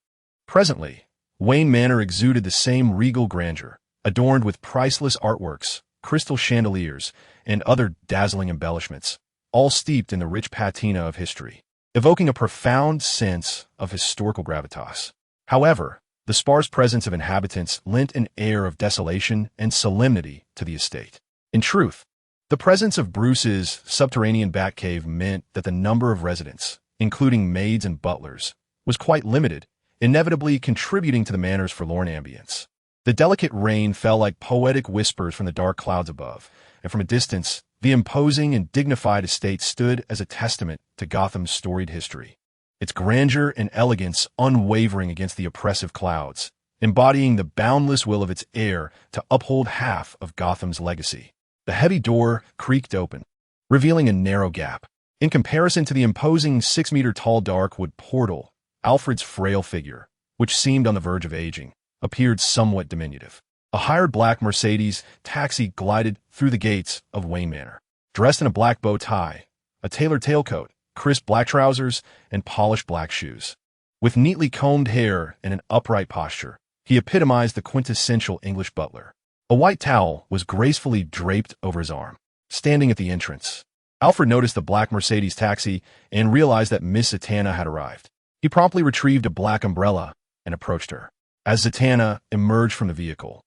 Presently, Wayne Manor exuded the same regal grandeur, adorned with priceless artworks, crystal chandeliers, and other dazzling embellishments, all steeped in the rich patina of history, evoking a profound sense of historical gravitas. However, the sparse presence of inhabitants lent an air of desolation and solemnity to the estate. In truth, the presence of Bruce's subterranean Batcave meant that the number of residents, including maids and butlers, was quite limited, inevitably contributing to the manor's forlorn ambience. The delicate rain fell like poetic whispers from the dark clouds above, and from a distance, the imposing and dignified estate stood as a testament to Gotham's storied history, its grandeur and elegance unwavering against the oppressive clouds, embodying the boundless will of its heir to uphold half of Gotham's legacy. The heavy door creaked open, revealing a narrow gap. In comparison to the imposing 6-meter-tall darkwood portal, Alfred's frail figure, which seemed on the verge of aging, appeared somewhat diminutive. A hired black Mercedes taxi glided through the gates of Wayne Manor. Dressed in a black bow tie, a tailored tailcoat, crisp black trousers, and polished black shoes. With neatly combed hair and an upright posture, he epitomized the quintessential English butler. A white towel was gracefully draped over his arm. Standing at the entrance, Alfred noticed the black Mercedes taxi and realized that Miss Zatanna had arrived. He promptly retrieved a black umbrella and approached her. As Zatanna emerged from the vehicle,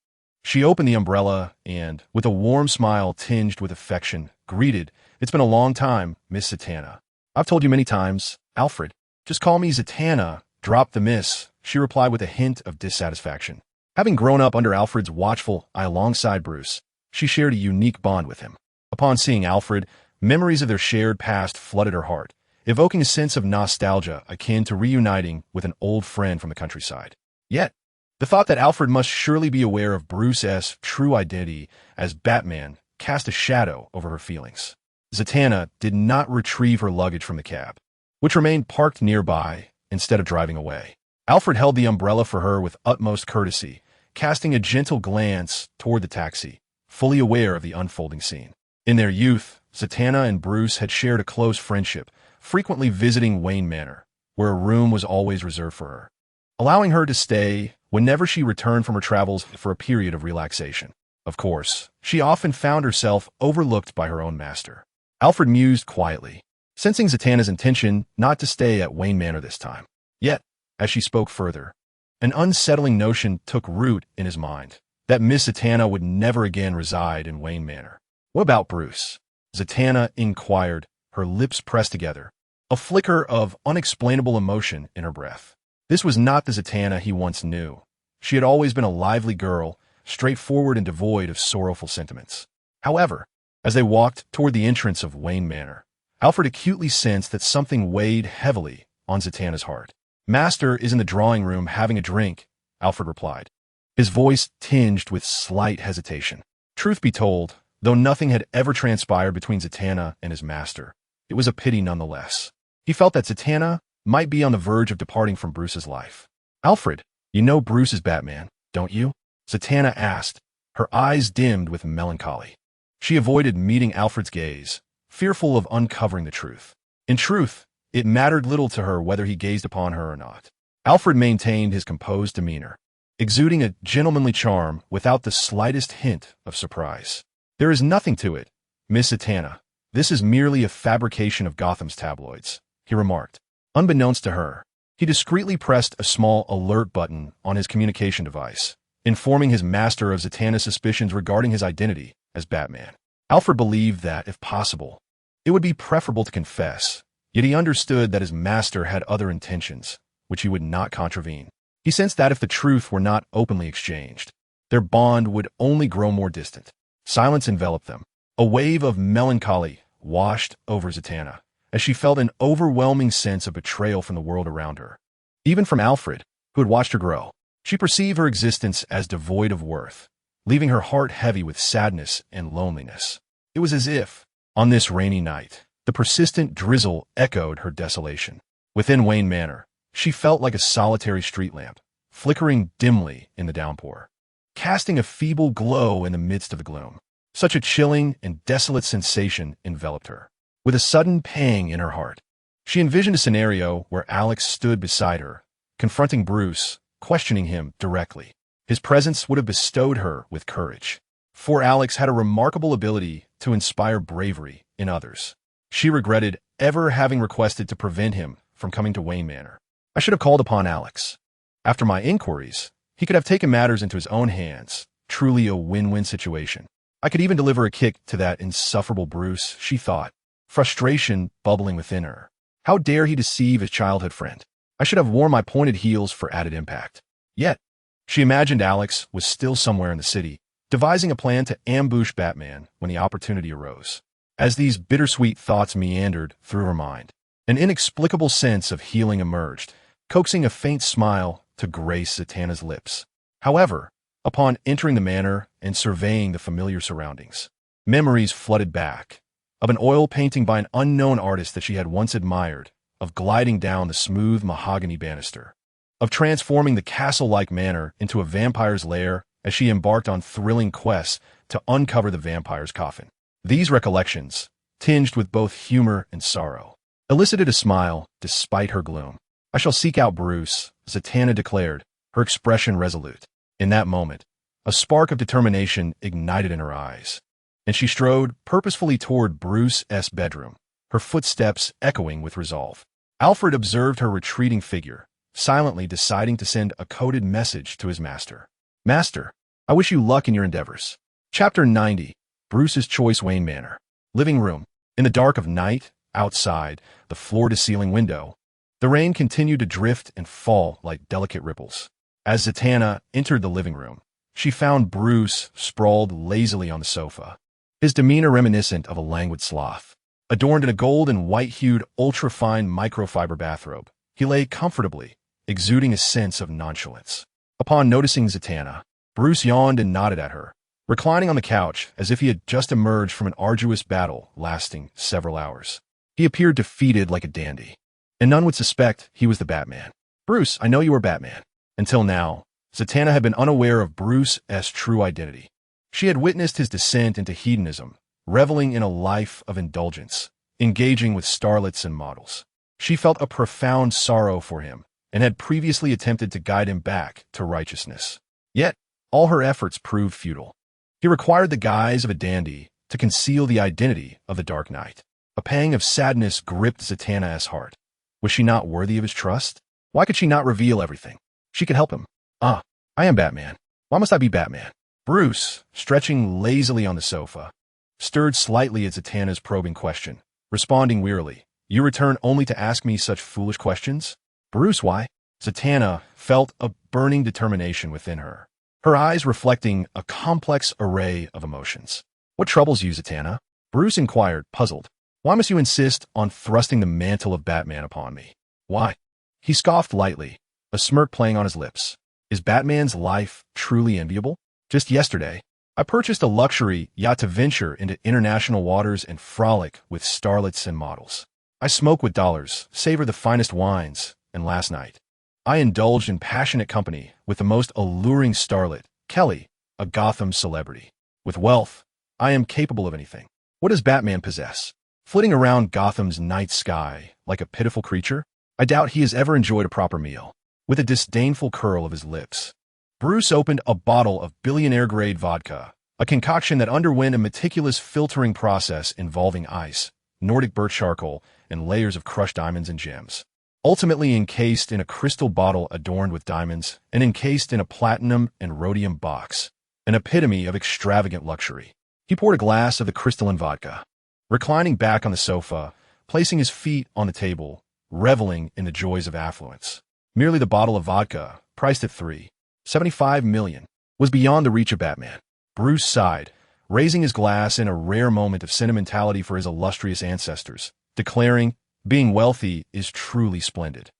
she opened the umbrella and, with a warm smile tinged with affection, greeted, "It's been a long time, Miss Zatanna." "I've told you many times, Alfred. Just call me Zatanna." "Drop the miss," she replied with a hint of dissatisfaction. Having grown up under Alfred's watchful eye alongside Bruce, she shared a unique bond with him. Upon seeing Alfred, memories of their shared past flooded her heart, evoking a sense of nostalgia akin to reuniting with an old friend from the countryside. Yet, the thought that Alfred must surely be aware of Bruce's true identity as Batman cast a shadow over her feelings. Zatanna did not retrieve her luggage from the cab, which remained parked nearby instead of driving away. Alfred held the umbrella for her with utmost courtesy, casting a gentle glance toward the taxi, fully aware of the unfolding scene. In their youth, Zatanna and Bruce had shared a close friendship, frequently visiting Wayne Manor, where a room was always reserved for her, allowing her to stay whenever she returned from her travels for a period of relaxation. Of course, she often found herself overlooked by her own master. Alfred mused quietly, sensing Zatanna's intention not to stay at Wayne Manor this time. Yet, as she spoke further, an unsettling notion took root in his mind, that Miss Zatanna would never again reside in Wayne Manor. "What about Bruce?" Zatanna inquired, her lips pressed together, a flicker of unexplainable emotion in her breath. This was not the Zatanna he once knew. She had always been a lively girl, straightforward and devoid of sorrowful sentiments. However, as they walked toward the entrance of Wayne Manor, Alfred acutely sensed that something weighed heavily on Zatanna's heart. "Master is in the drawing room having a drink," Alfred replied, his voice tinged with slight hesitation. Truth be told, though nothing had ever transpired between Zatanna and his master, it was a pity nonetheless. He felt that Zatanna might be on the verge of departing from Bruce's life. "Alfred, you know Bruce is Batman, don't you?" Zatanna asked, her eyes dimmed with melancholy. She avoided meeting Alfred's gaze, fearful of uncovering the truth. In truth, it mattered little to her whether he gazed upon her or not. Alfred maintained his composed demeanor, exuding a gentlemanly charm without the slightest hint of surprise. "There is nothing to it, Miss Zatanna. This is merely a fabrication of Gotham's tabloids," he remarked. Unbeknownst to her, he discreetly pressed a small alert button on his communication device, informing his master of Zatanna's suspicions regarding his identity as Batman. Alfred believed that, if possible, it would be preferable to confess, yet he understood that his master had other intentions, which he would not contravene. He sensed that if the truth were not openly exchanged, their bond would only grow more distant. Silence enveloped them. A wave of melancholy washed over Zatanna, as she felt an overwhelming sense of betrayal from the world around her. Even from Alfred, who had watched her grow, she perceived her existence as devoid of worth, leaving her heart heavy with sadness and loneliness. It was as if, on this rainy night, the persistent drizzle echoed her desolation. Within Wayne Manor, she felt like a solitary street lamp, flickering dimly in the downpour, casting a feeble glow in the midst of the gloom. Such a chilling and desolate sensation enveloped her. With a sudden pang in her heart, she envisioned a scenario where Alex stood beside her, confronting Bruce, questioning him directly. His presence would have bestowed her with courage, for Alex had a remarkable ability to inspire bravery in others. She regretted ever having requested to prevent him from coming to Wayne Manor. I should have called upon Alex. After my inquiries, he could have taken matters into his own hands, truly a win-win situation. I could even deliver a kick to that insufferable Bruce, she thought, frustration bubbling within her. How dare he deceive his childhood friend? I should have worn my pointed heels for added impact. Yet, she imagined Alex was still somewhere in the city, devising a plan to ambush Batman when the opportunity arose. As these bittersweet thoughts meandered through her mind, an inexplicable sense of healing emerged, coaxing a faint smile to grace Zatanna's lips. However, upon entering the manor and surveying the familiar surroundings, memories flooded back, of an oil painting by an unknown artist that she had once admired, of gliding down the smooth mahogany banister, of transforming the castle-like manor into a vampire's lair as she embarked on thrilling quests to uncover the vampire's coffin. These recollections, tinged with both humor and sorrow, elicited a smile despite her gloom. I shall seek out Bruce, Zatanna declared, her expression resolute. In that moment, a spark of determination ignited in her eyes, and she strode purposefully toward Bruce's bedroom, her footsteps echoing with resolve. Alfred observed her retreating figure, silently deciding to send a coded message to his master. Master, I wish you luck in your endeavors. Chapter 90, Bruce's Choice, Wayne Manor. Living room. In the dark of night, outside, the floor-to-ceiling window, the rain continued to drift and fall like delicate ripples. As Zatanna entered the living room, she found Bruce sprawled lazily on the sofa, his demeanor reminiscent of a languid sloth. Adorned in a gold and white-hued, ultra-fine microfiber bathrobe, he lay comfortably, exuding a sense of nonchalance. Upon noticing Zatanna, Bruce yawned and nodded at her, reclining on the couch as if he had just emerged from an arduous battle lasting several hours. He appeared defeated like a dandy, and none would suspect he was the Batman. Bruce, I know you are Batman. Until now, Zatanna had been unaware of Bruce's true identity. She had witnessed his descent into hedonism, reveling in a life of indulgence, engaging with starlets and models. She felt a profound sorrow for him and had previously attempted to guide him back to righteousness. Yet, all her efforts proved futile. He required the guise of a dandy to conceal the identity of the Dark Knight. A pang of sadness gripped Zatanna's heart. Was she not worthy of his trust? Why could she not reveal everything? She could help him. I am Batman. Why must I be Batman? Bruce, stretching lazily on the sofa, stirred slightly at Zatanna's probing question, responding wearily, You return only to ask me such foolish questions? Bruce, why? Zatanna felt a burning determination within her, her eyes reflecting a complex array of emotions. What troubles you, Zatanna? Bruce inquired, puzzled. Why must you insist on thrusting the mantle of Batman upon me? Why? He scoffed lightly, a smirk playing on his lips. Is Batman's life truly enviable? Just yesterday, I purchased a luxury yacht to venture into international waters and frolic with starlets and models. I smoke with dollars, savor the finest wines, and last night, I indulged in passionate company with the most alluring starlet, Kelly, a Gotham celebrity. With wealth, I am capable of anything. What does Batman possess? Flitting around Gotham's night sky like a pitiful creature? I doubt he has ever enjoyed a proper meal. With a disdainful curl of his lips, Bruce opened a bottle of billionaire-grade vodka, a concoction that underwent a meticulous filtering process involving ice, Nordic birch charcoal, and layers of crushed diamonds and gems. Ultimately encased in a crystal bottle adorned with diamonds and encased in a platinum and rhodium box, an epitome of extravagant luxury. He poured a glass of the crystalline vodka, reclining back on the sofa, placing his feet on the table, reveling in the joys of affluence. Merely the bottle of vodka priced at $3.75 million, was beyond the reach of Batman. Bruce sighed, raising his glass in a rare moment of sentimentality for his illustrious ancestors, declaring, "Being wealthy is truly splendid.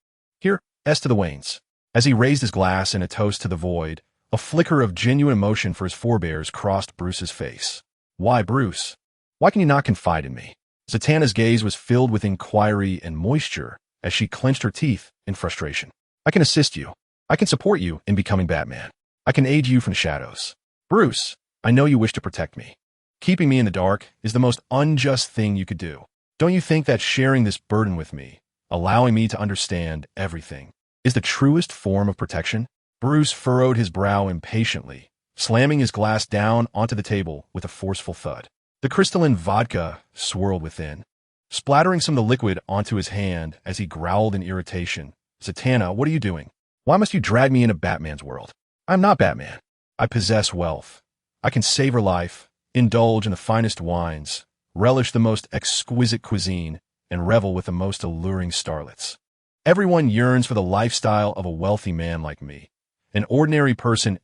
Here, S to the Waynes." As he raised his glass in a toast to the void, a flicker of genuine emotion for his forebears crossed Bruce's face. "Why, Bruce? Why can you not confide in me?" Zatanna's gaze was filled with inquiry and moisture as she clenched her teeth in frustration. "I can assist you. I can support you in becoming Batman. I can aid you from the shadows. Bruce, I know you wish to protect me. Keeping me in the dark is the most unjust thing you could do. Don't you think that sharing this burden with me, allowing me to understand everything, is the truest form of protection?" Bruce furrowed his brow impatiently, slamming his glass down onto the table with a forceful thud. The crystalline vodka swirled within, splattering some of the liquid onto his hand as he growled in irritation. "Zatanna, what are you doing? Why must you drag me into Batman's world? I'm not Batman. I possess wealth. I can savor life, indulge in the finest wines, relish the most exquisite cuisine, and revel with the most alluring starlets. Everyone yearns for the lifestyle of a wealthy man like me, an ordinary person's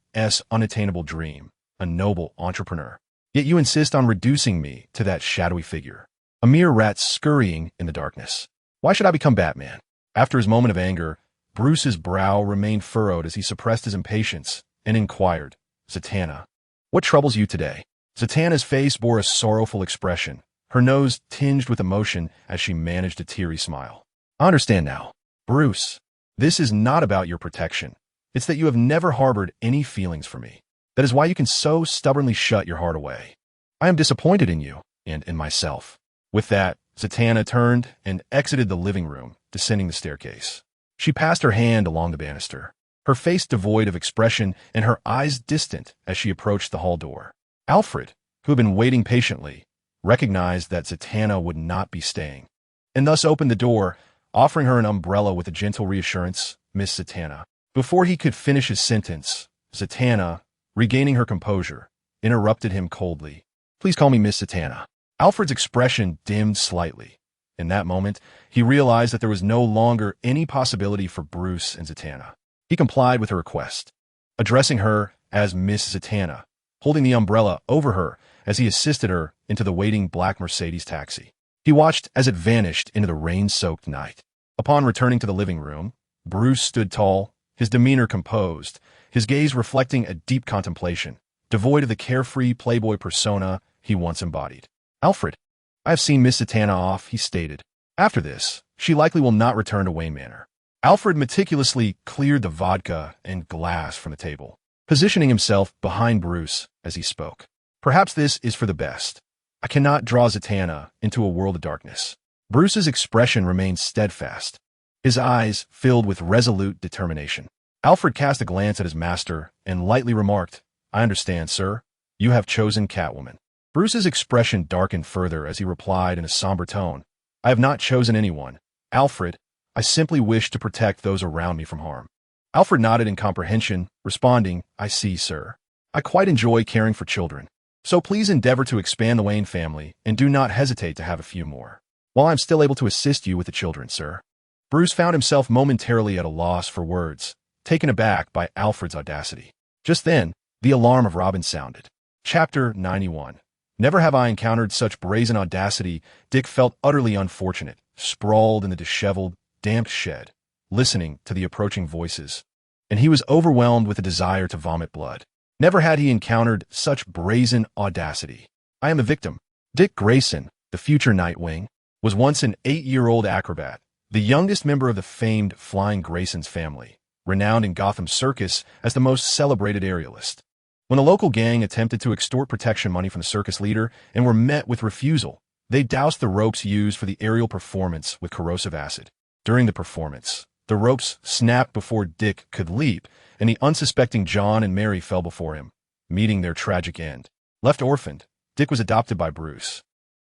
unattainable dream, a noble entrepreneur. Yet you insist on reducing me to that shadowy figure, a mere rat scurrying in the darkness. Why should I become Batman?" After his moment of anger, Bruce's brow remained furrowed as he suppressed his impatience and inquired, "Zatanna, what troubles you today?" Zatanna's face bore a sorrowful expression, her nose tinged with emotion as she managed a teary smile. "I understand now. Bruce, this is not about your protection. It's that you have never harbored any feelings for me. That is why you can so stubbornly shut your heart away. I am disappointed in you and in myself." With that, Zatanna turned and exited the living room, descending the staircase. She passed her hand along the banister, her face devoid of expression and her eyes distant as she approached the hall door. Alfred, who had been waiting patiently, recognized that Zatanna would not be staying, and thus opened the door, offering her an umbrella with a gentle reassurance, "Miss Zatanna." Before he could finish his sentence, Zatanna, regaining her composure, interrupted him coldly. "Please call me Miss Zatanna." Alfred's expression dimmed slightly. In that moment, he realized that there was no longer any possibility for Bruce and Zatanna. He complied with her request, addressing her as Miss Zatanna, holding the umbrella over her as he assisted her into the waiting black Mercedes taxi. He watched as it vanished into the rain-soaked night. Upon returning to the living room, Bruce stood tall, his demeanor composed, his gaze reflecting a deep contemplation, devoid of the carefree playboy persona he once embodied. "Alfred, I have seen Miss Zatanna off," he stated. "After this, she likely will not return to Wayne Manor." Alfred meticulously cleared the vodka and glass from the table, positioning himself behind Bruce as he spoke. "Perhaps this is for the best. I cannot draw Zatanna into a world of darkness." Bruce's expression remained steadfast, his eyes filled with resolute determination. Alfred cast a glance at his master and lightly remarked, "I understand, sir. You have chosen Catwoman." Bruce's expression darkened further as he replied in a somber tone, "I have not chosen anyone, Alfred. I simply wish to protect those around me from harm." Alfred nodded in comprehension, responding, "I see, sir. I quite enjoy caring for children. So please endeavor to expand the Wayne family and do not hesitate to have a few more, while I'm still able to assist you with the children, sir." Bruce found himself momentarily at a loss for words, taken aback by Alfred's audacity. Just then, the alarm of Robin sounded. Chapter 91. Never have I encountered such brazen audacity. Dick felt utterly unfortunate, sprawled in the disheveled, damp shed, listening to the approaching voices, and he was overwhelmed with a desire to vomit blood. Never had he encountered such brazen audacity. "I am a victim." Dick Grayson, the future Nightwing, was once an 8-year-old acrobat, the youngest member of the famed Flying Grayson's family, renowned in Gotham Circus as the most celebrated aerialist. When the local gang attempted to extort protection money from the circus leader and were met with refusal, they doused the ropes used for the aerial performance with corrosive acid. During the performance, the ropes snapped before Dick could leap, and the unsuspecting John and Mary fell before him, meeting their tragic end. Left orphaned, Dick was adopted by Bruce,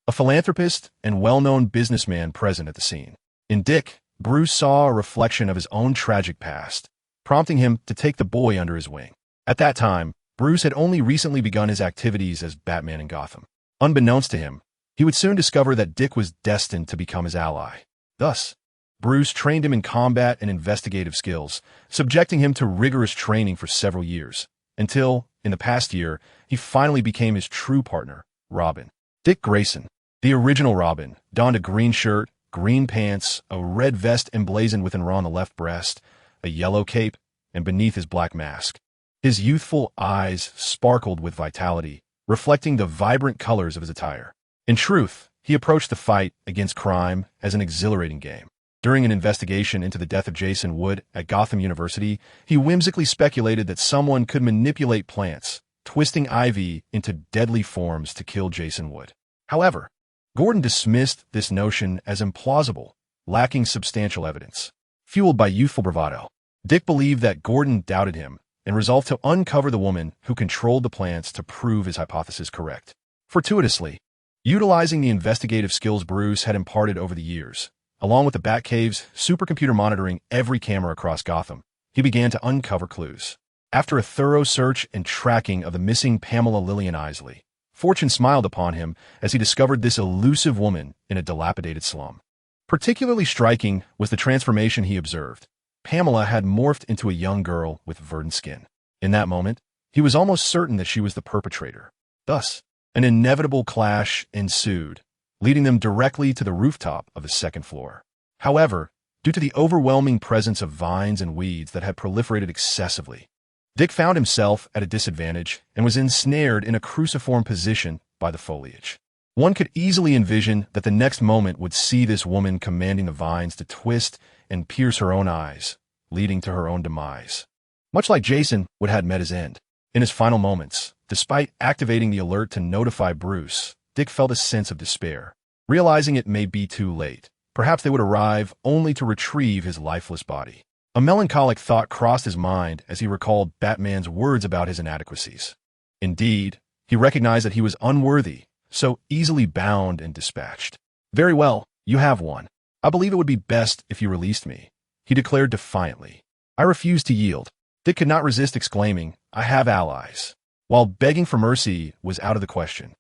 a philanthropist and well-known businessman present at the scene. In Dick, Bruce saw a reflection of his own tragic past, prompting him to take the boy under his wing. At that time, Bruce had only recently begun his activities as Batman in Gotham. Unbeknownst to him, he would soon discover that Dick was destined to become his ally. Thus, Bruce trained him in combat and investigative skills, subjecting him to rigorous training for several years, until, in the past year, he finally became his true partner, Robin. Dick Grayson, the original Robin, donned a green shirt, green pants, a red vest emblazoned with an R on the left breast, a yellow cape, and beneath his black mask. His youthful eyes sparkled with vitality, reflecting the vibrant colors of his attire. In truth, he approached the fight against crime as an exhilarating game. During an investigation into the death of Jason Wood at Gotham University, he whimsically speculated that someone could manipulate plants, twisting ivy into deadly forms to kill Jason Wood. However, Gordon dismissed this notion as implausible, lacking substantial evidence. Fueled by youthful bravado, Dick believed that Gordon doubted him and resolved to uncover the woman who controlled the plants to prove his hypothesis correct. Fortuitously, utilizing the investigative skills Bruce had imparted over the years, along with the Batcave's supercomputer monitoring every camera across Gotham, he began to uncover clues. After a thorough search and tracking of the missing Pamela Lillian Isley, fortune smiled upon him as he discovered this elusive woman in a dilapidated slum. Particularly striking was the transformation he observed. Pamela had morphed into a young girl with verdant skin. In that moment, he was almost certain that she was the perpetrator. Thus, an inevitable clash ensued, leading them directly to the rooftop of the second floor. However, due to the overwhelming presence of vines and weeds that had proliferated excessively, Dick found himself at a disadvantage and was ensnared in a cruciform position by the foliage. One could easily envision that the next moment would see this woman commanding the vines to twist and pierce her own eyes, leading to her own demise. Much like Jason would have met his end. In his final moments, despite activating the alert to notify Bruce, Dick felt a sense of despair, realizing it may be too late. Perhaps they would arrive only to retrieve his lifeless body. A melancholic thought crossed his mind as he recalled Batman's words about his inadequacies. Indeed, he recognized that he was unworthy, so easily bound and dispatched. "Very well, you have won. I believe it would be best if you released me," he declared defiantly. "I refuse to yield." Dick could not resist exclaiming, "I have allies." While begging for mercy was out of the question,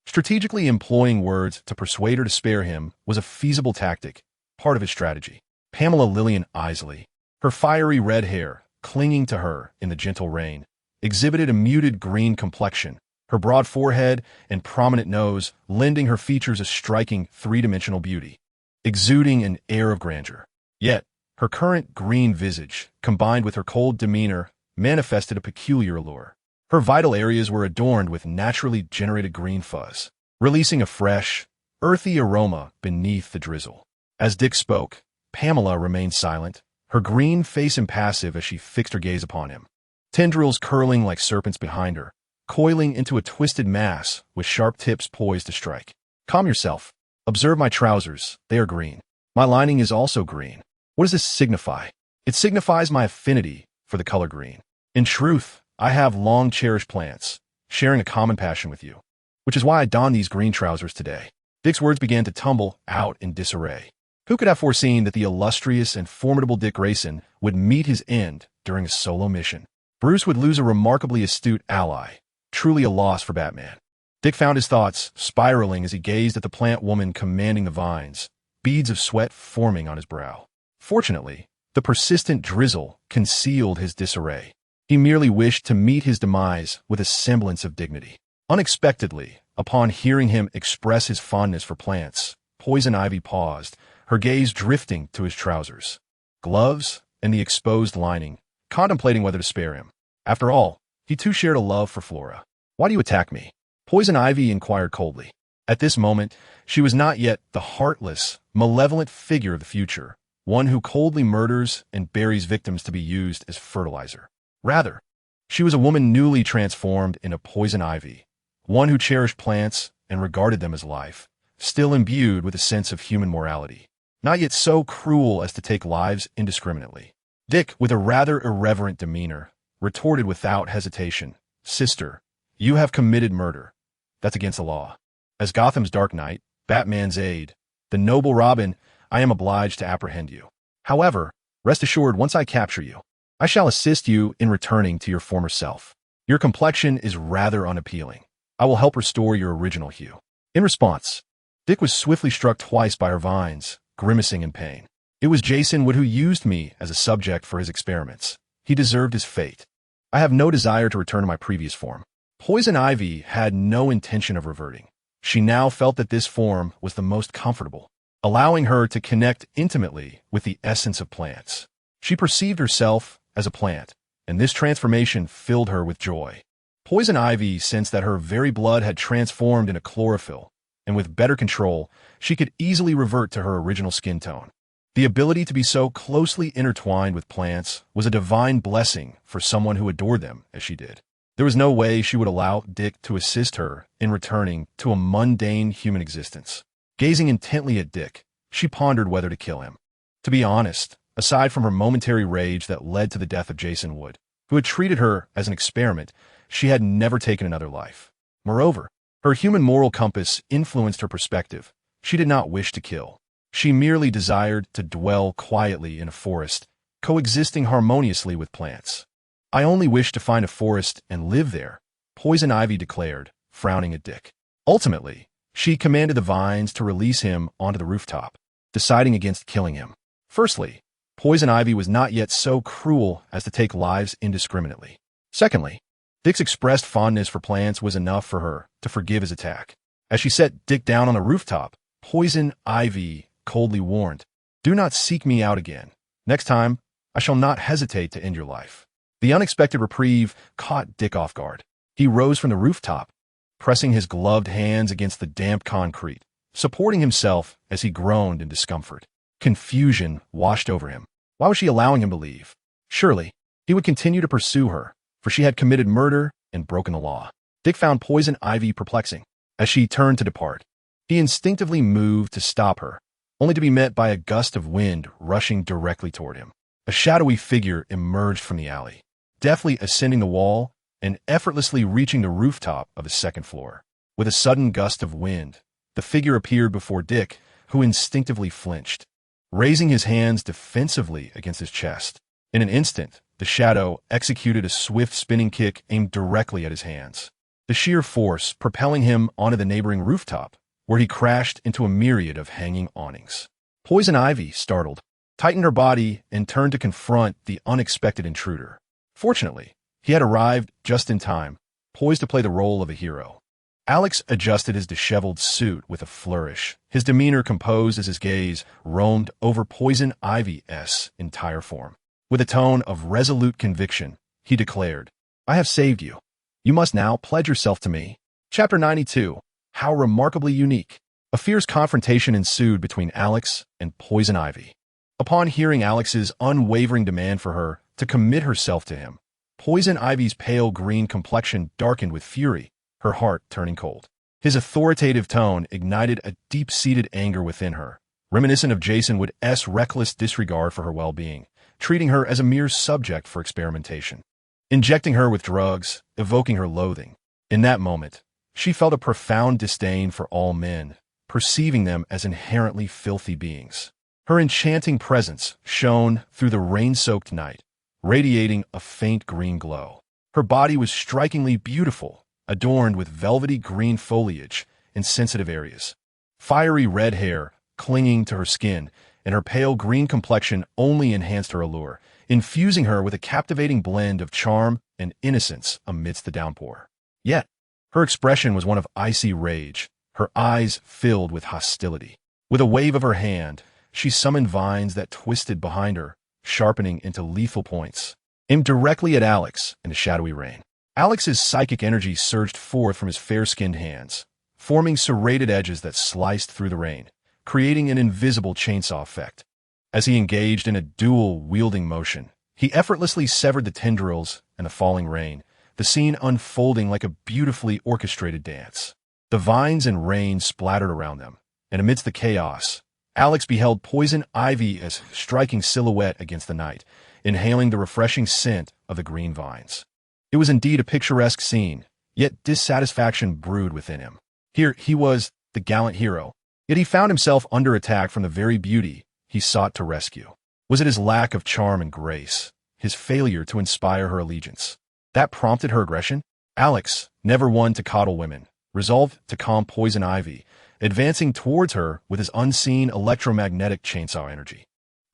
strategically employing words to persuade her to spare him was a feasible tactic, part of his strategy. Pamela Lillian Isley, her fiery red hair, clinging to her in the gentle rain, exhibited a muted green complexion, her broad forehead and prominent nose lending her features a striking three-dimensional beauty, exuding an air of grandeur. Yet, her current green visage, combined with her cold demeanor, manifested a peculiar allure. Her vital areas were adorned with naturally generated green fuzz, releasing a fresh, earthy aroma beneath the drizzle. As Dick spoke, Pamela remained silent, her green face impassive as she fixed her gaze upon him. Tendrils curling like serpents behind her, coiling into a twisted mass with sharp tips poised to strike. "Calm yourself. Observe my trousers. They are green. My lining is also green. What does this signify? It signifies my affinity for the color green. In truth, I have long cherished plants, sharing a common passion with you, which is why I don these green trousers today." Dick's words began to tumble out in disarray. Who could have foreseen that the illustrious and formidable Dick Grayson would meet his end during a solo mission? Bruce would lose a remarkably astute ally, truly a loss for Batman. Dick found his thoughts spiraling as he gazed at the plant woman commanding the vines, beads of sweat forming on his brow. Fortunately, the persistent drizzle concealed his disarray. He merely wished to meet his demise with a semblance of dignity. Unexpectedly, upon hearing him express his fondness for plants, Poison Ivy paused, her gaze drifting to his trousers, gloves, and the exposed lining, contemplating whether to spare him. After all, he too shared a love for Flora. "Why do you attack me?" Poison Ivy inquired coldly. At this moment, she was not yet the heartless, malevolent figure of the future, one who coldly murders and buries victims to be used as fertilizer. Rather, she was a woman newly transformed into Poison Ivy, one who cherished plants and regarded them as life, still imbued with a sense of human morality, not yet so cruel as to take lives indiscriminately. Dick, with a rather irreverent demeanor, retorted without hesitation, "Sister, you have committed murder. That's against the law. As Gotham's Dark Knight, Batman's aide, the noble Robin, I am obliged to apprehend you. However, rest assured, once I capture you, I shall assist you in returning to your former self. Your complexion is rather unappealing. I will help restore your original hue." In response, Dick was swiftly struck twice by her vines, grimacing in pain. It was Jason Wood who used me as a subject for his experiments. He deserved his fate. I have no desire to return to my previous form. Poison Ivy had no intention of reverting. She now felt that this form was the most comfortable, allowing her to connect intimately with the essence of plants. She perceived herself as a plant, and this transformation filled her with joy. Poison Ivy sensed that her very blood had transformed into chlorophyll, and with better control, she could easily revert to her original skin tone. The ability to be so closely intertwined with plants was a divine blessing for someone who adored them as she did. There was no way she would allow Dick to assist her in returning to a mundane human existence. Gazing intently at Dick, she pondered whether to kill him. To be honest, aside from her momentary rage that led to the death of Jason Wood, who had treated her as an experiment, she had never taken another life. Moreover, her human moral compass influenced her perspective. She did not wish to kill. She merely desired to dwell quietly in a forest, coexisting harmoniously with plants. I only wish to find a forest and live there, Poison Ivy declared, frowning at Dick. Ultimately, she commanded the vines to release him onto the rooftop, deciding against killing him. Firstly, Poison Ivy was not yet so cruel as to take lives indiscriminately. Secondly, Dick's expressed fondness for plants was enough for her to forgive his attack. As she set Dick down on the rooftop, Poison Ivy coldly warned, "Do not seek me out again. Next time, I shall not hesitate to end your life." The unexpected reprieve caught Dick off guard. He rose from the rooftop, pressing his gloved hands against the damp concrete, supporting himself as he groaned in discomfort. Confusion washed over him. Why was she allowing him to leave? Surely, he would continue to pursue her, for she had committed murder and broken the law. Dick found Poison Ivy perplexing. As she turned to depart, he instinctively moved to stop her, only to be met by a gust of wind rushing directly toward him. A shadowy figure emerged from the alley, deftly ascending the wall and effortlessly reaching the rooftop of the second floor. With a sudden gust of wind, the figure appeared before Dick, who instinctively flinched, raising his hands defensively against his chest. In an instant, the shadow executed a swift spinning kick aimed directly at his hands, the sheer force propelling him onto the neighboring rooftop, where he crashed into a myriad of hanging awnings. Poison Ivy, startled, tightened her body and turned to confront the unexpected intruder. Fortunately, he had arrived just in time, poised to play the role of a hero. Alex adjusted his disheveled suit with a flourish, his demeanor composed as his gaze roamed over Poison Ivy's entire form. With a tone of resolute conviction, he declared, "I have saved you. You must now pledge yourself to me." Chapter 92. How remarkably unique. A fierce confrontation ensued between Alex and Poison Ivy. Upon hearing Alex's unwavering demand for her to commit herself to him, Poison Ivy's pale green complexion darkened with fury, her heart turning cold. His authoritative tone ignited a deep-seated anger within her, reminiscent of Jason Wood's reckless disregard for her well-being, treating her as a mere subject for experimentation, injecting her with drugs, evoking her loathing. In that moment, she felt a profound disdain for all men, perceiving them as inherently filthy beings. Her enchanting presence shone through the rain-soaked night, radiating a faint green glow. Her body was strikingly beautiful, adorned with velvety green foliage in sensitive areas. Fiery red hair clinging to her skin, and her pale green complexion only enhanced her allure, infusing her with a captivating blend of charm and innocence amidst the downpour. Yet, her expression was one of icy rage, her eyes filled with hostility. With a wave of her hand, she summoned vines that twisted behind her, sharpening into lethal points, aimed directly at Alex in the shadowy rain. Alex's psychic energy surged forth from his fair-skinned hands, forming serrated edges that sliced through the rain, creating an invisible chainsaw effect. As he engaged in a dual-wielding motion, he effortlessly severed the tendrils and the falling rain, the scene unfolding like a beautifully orchestrated dance. The vines and rain splattered around them, and amidst the chaos, Alex beheld Poison Ivy as striking silhouette against the night, inhaling the refreshing scent of the green vines. It was indeed a picturesque scene, yet dissatisfaction brewed within him. Here he was, the gallant hero, yet he found himself under attack from the very beauty he sought to rescue. Was it his lack of charm and grace, his failure to inspire her allegiance, that prompted her aggression? Alex, never one to coddle women, resolved to calm Poison Ivy, advancing towards her with his unseen electromagnetic chainsaw energy.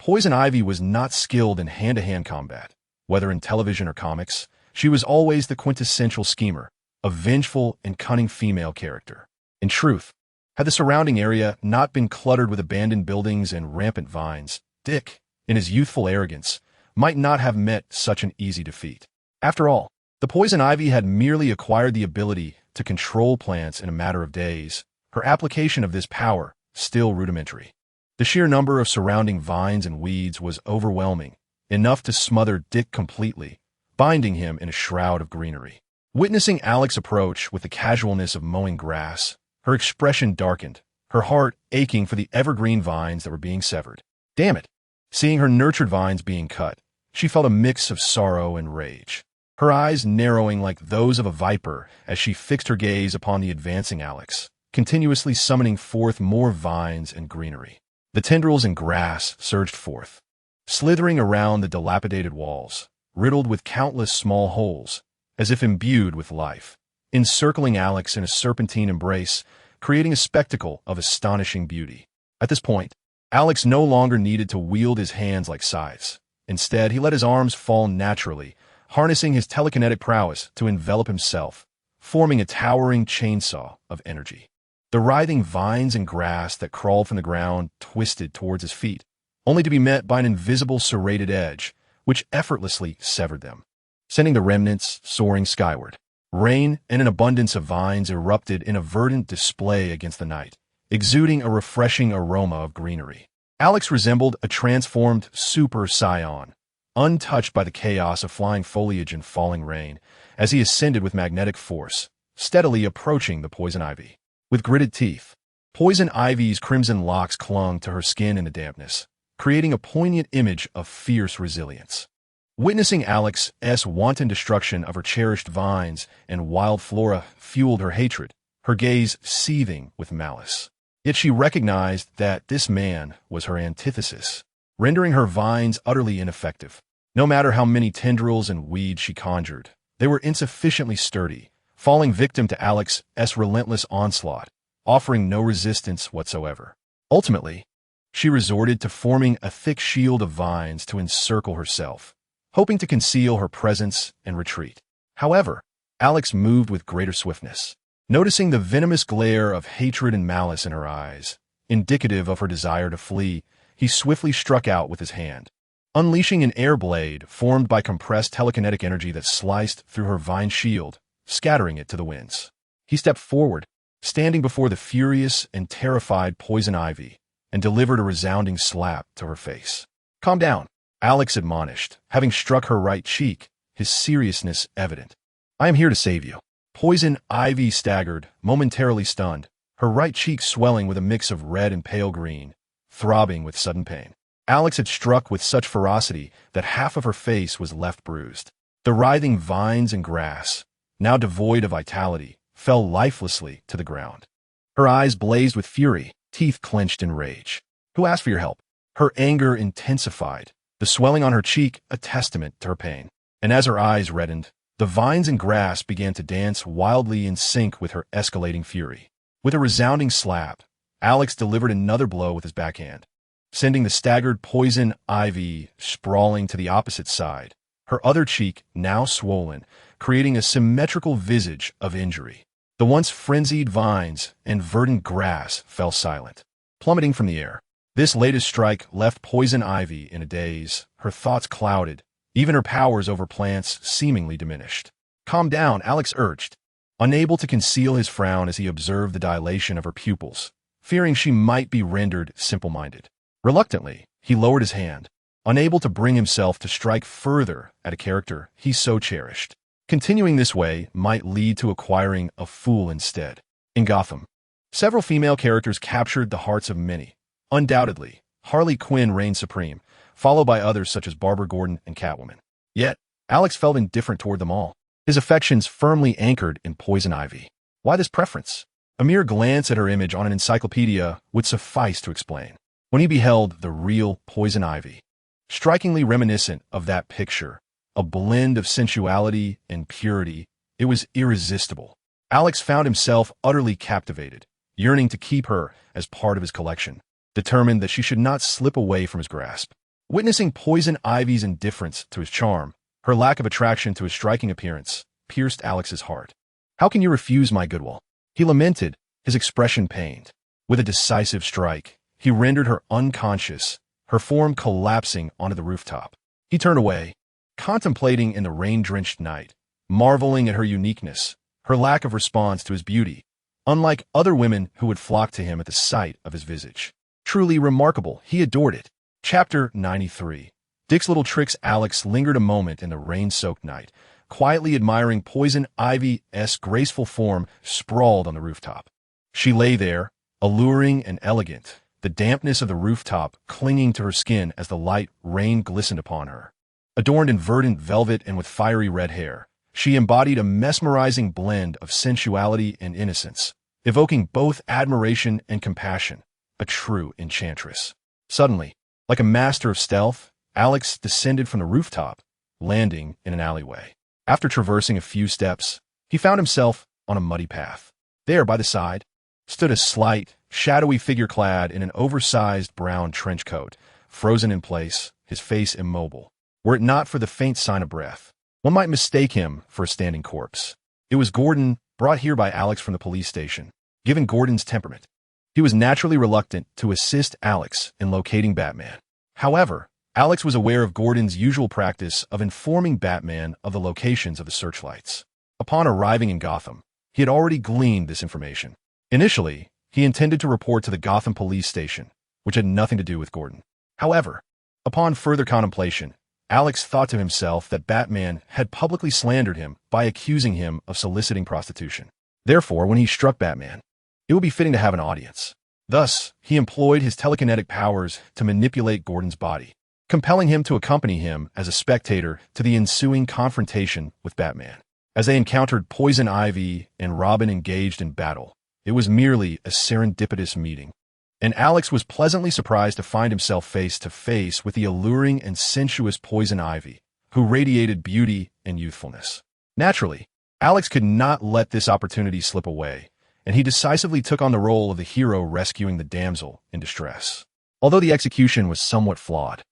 Poison Ivy was not skilled in hand-to-hand combat. Whether in television or comics, she was always the quintessential schemer, a vengeful and cunning female character. In truth, had the surrounding area not been cluttered with abandoned buildings and rampant vines, Dick, in his youthful arrogance, might not have met such an easy defeat. After all, the Poison Ivy had merely acquired the ability to control plants in a matter of days, her application of this power still rudimentary. The sheer number of surrounding vines and weeds was overwhelming, enough to smother Dick completely, binding him in a shroud of greenery. Witnessing Alex approach with the casualness of mowing grass, her expression darkened, her heart aching for the evergreen vines that were being severed. Damn it! Seeing her nurtured vines being cut, she felt a mix of sorrow and rage, her eyes narrowing like those of a viper as she fixed her gaze upon the advancing Alex, continuously summoning forth more vines and greenery. The tendrils and grass surged forth, slithering around the dilapidated walls, riddled with countless small holes, as if imbued with life, encircling Alex in a serpentine embrace, creating a spectacle of astonishing beauty. At this point, Alex no longer needed to wield his hands like scythes. Instead, he let his arms fall naturally, harnessing his telekinetic prowess to envelop himself, forming a towering chainsaw of energy. The writhing vines and grass that crawled from the ground twisted towards his feet, only to be met by an invisible serrated edge, which effortlessly severed them, sending the remnants soaring skyward. Rain and an abundance of vines erupted in a verdant display against the night, exuding a refreshing aroma of greenery. Alex resembled a transformed Super Saiyan, untouched by the chaos of flying foliage and falling rain, as he ascended with magnetic force, steadily approaching the Poison Ivy. With gritted teeth, Poison Ivy's crimson locks clung to her skin in the dampness, creating a poignant image of fierce resilience. Witnessing Alex's wanton destruction of her cherished vines and wild flora fueled her hatred, her gaze seething with malice. Yet she recognized that this man was her antithesis, rendering her vines utterly ineffective. No matter how many tendrils and weeds she conjured, they were insufficiently sturdy, falling victim to Alex's relentless onslaught, offering no resistance whatsoever. Ultimately, she resorted to forming a thick shield of vines to encircle herself, hoping to conceal her presence and retreat. However, Alex moved with greater swiftness. Noticing the venomous glare of hatred and malice in her eyes, indicative of her desire to flee, he swiftly struck out with his hand, unleashing an air blade formed by compressed telekinetic energy that sliced through her vine shield, scattering it to the winds. He stepped forward, standing before the furious and terrified Poison Ivy, and delivered a resounding slap to her face. "Calm down," Alex admonished, having struck her right cheek, his seriousness evident. "I am here to save you." Poison Ivy staggered, momentarily stunned, her right cheek swelling with a mix of red and pale green, throbbing with sudden pain. Alex had struck with such ferocity that half of her face was left bruised. The writhing vines and grass, now devoid of vitality, fell lifelessly to the ground. Her eyes blazed with fury, teeth clenched in rage. "Who asked for your help?" Her anger intensified, the swelling on her cheek a testament to her pain. And as her eyes reddened, the vines and grass began to dance wildly in sync with her escalating fury. With a resounding slap, Alex delivered another blow with his backhand, sending the staggered Poison Ivy sprawling to the opposite side, her other cheek now swollen, creating a symmetrical visage of injury. The once frenzied vines and verdant grass fell silent, plummeting from the air. This latest strike left Poison Ivy in a daze, her thoughts clouded, even her powers over plants seemingly diminished. "Calm down," Alex urged, unable to conceal his frown as he observed the dilation of her pupils, fearing she might be rendered simple-minded. Reluctantly, he lowered his hand, unable to bring himself to strike further at a character he so cherished. Continuing this way might lead to acquiring a fool instead. In Gotham, several female characters captured the hearts of many. Undoubtedly, Harley Quinn reigned supreme, followed by others such as Barbara Gordon and Catwoman. Yet, Alex felt indifferent toward them all, his affections firmly anchored in Poison Ivy. Why this preference? A mere glance at her image on an encyclopedia would suffice to explain. When he beheld the real Poison Ivy, strikingly reminiscent of that picture, a blend of sensuality and purity, it was irresistible. Alex found himself utterly captivated, yearning to keep her as part of his collection, determined that she should not slip away from his grasp. Witnessing Poison Ivy's indifference to his charm, her lack of attraction to his striking appearance, pierced Alex's heart. "How can you refuse my goodwill?" he lamented, his expression pained. With a decisive strike, he rendered her unconscious, her form collapsing onto the rooftop. He turned away, contemplating in the rain-drenched night, marveling at her uniqueness, her lack of response to his beauty, unlike other women who would flock to him at the sight of his visage. Truly remarkable, he adored it. Chapter 93. Dick's little tricks. Alex lingered a moment in the rain-soaked night, quietly admiring Poison Ivy's graceful form sprawled on the rooftop. She lay there, alluring and elegant, the dampness of the rooftop clinging to her skin as the light rain glistened upon her. Adorned in verdant velvet and with fiery red hair, she embodied a mesmerizing blend of sensuality and innocence, evoking both admiration and compassion, a true enchantress. Suddenly, like a master of stealth, Alex descended from the rooftop, landing in an alleyway. After traversing a few steps, he found himself on a muddy path. There, by the side, stood a slight, shadowy figure clad in an oversized brown trench coat, frozen in place, his face immobile. Were it not for the faint sign of breath, one might mistake him for a standing corpse. It was Gordon, brought here by Alex from the police station. Given Gordon's temperament, he was naturally reluctant to assist Alex in locating Batman. However, Alex was aware of Gordon's usual practice of informing Batman of the locations of the searchlights. Upon arriving in Gotham, he had already gleaned this information. Initially, he intended to report to the Gotham police station, which had nothing to do with Gordon. However, upon further contemplation, Alex thought to himself that Batman had publicly slandered him by accusing him of soliciting prostitution. Therefore, when he struck Batman, it would be fitting to have an audience. Thus, he employed his telekinetic powers to manipulate Gordon's body, compelling him to accompany him as a spectator to the ensuing confrontation with Batman. As they encountered Poison Ivy and Robin engaged in battle, it was merely a serendipitous meeting, and Alex was pleasantly surprised to find himself face to face with the alluring and sensuous Poison Ivy, who radiated beauty and youthfulness. Naturally, Alex could not let this opportunity slip away, and he decisively took on the role of the hero rescuing the damsel in distress. Although the execution was somewhat flawed,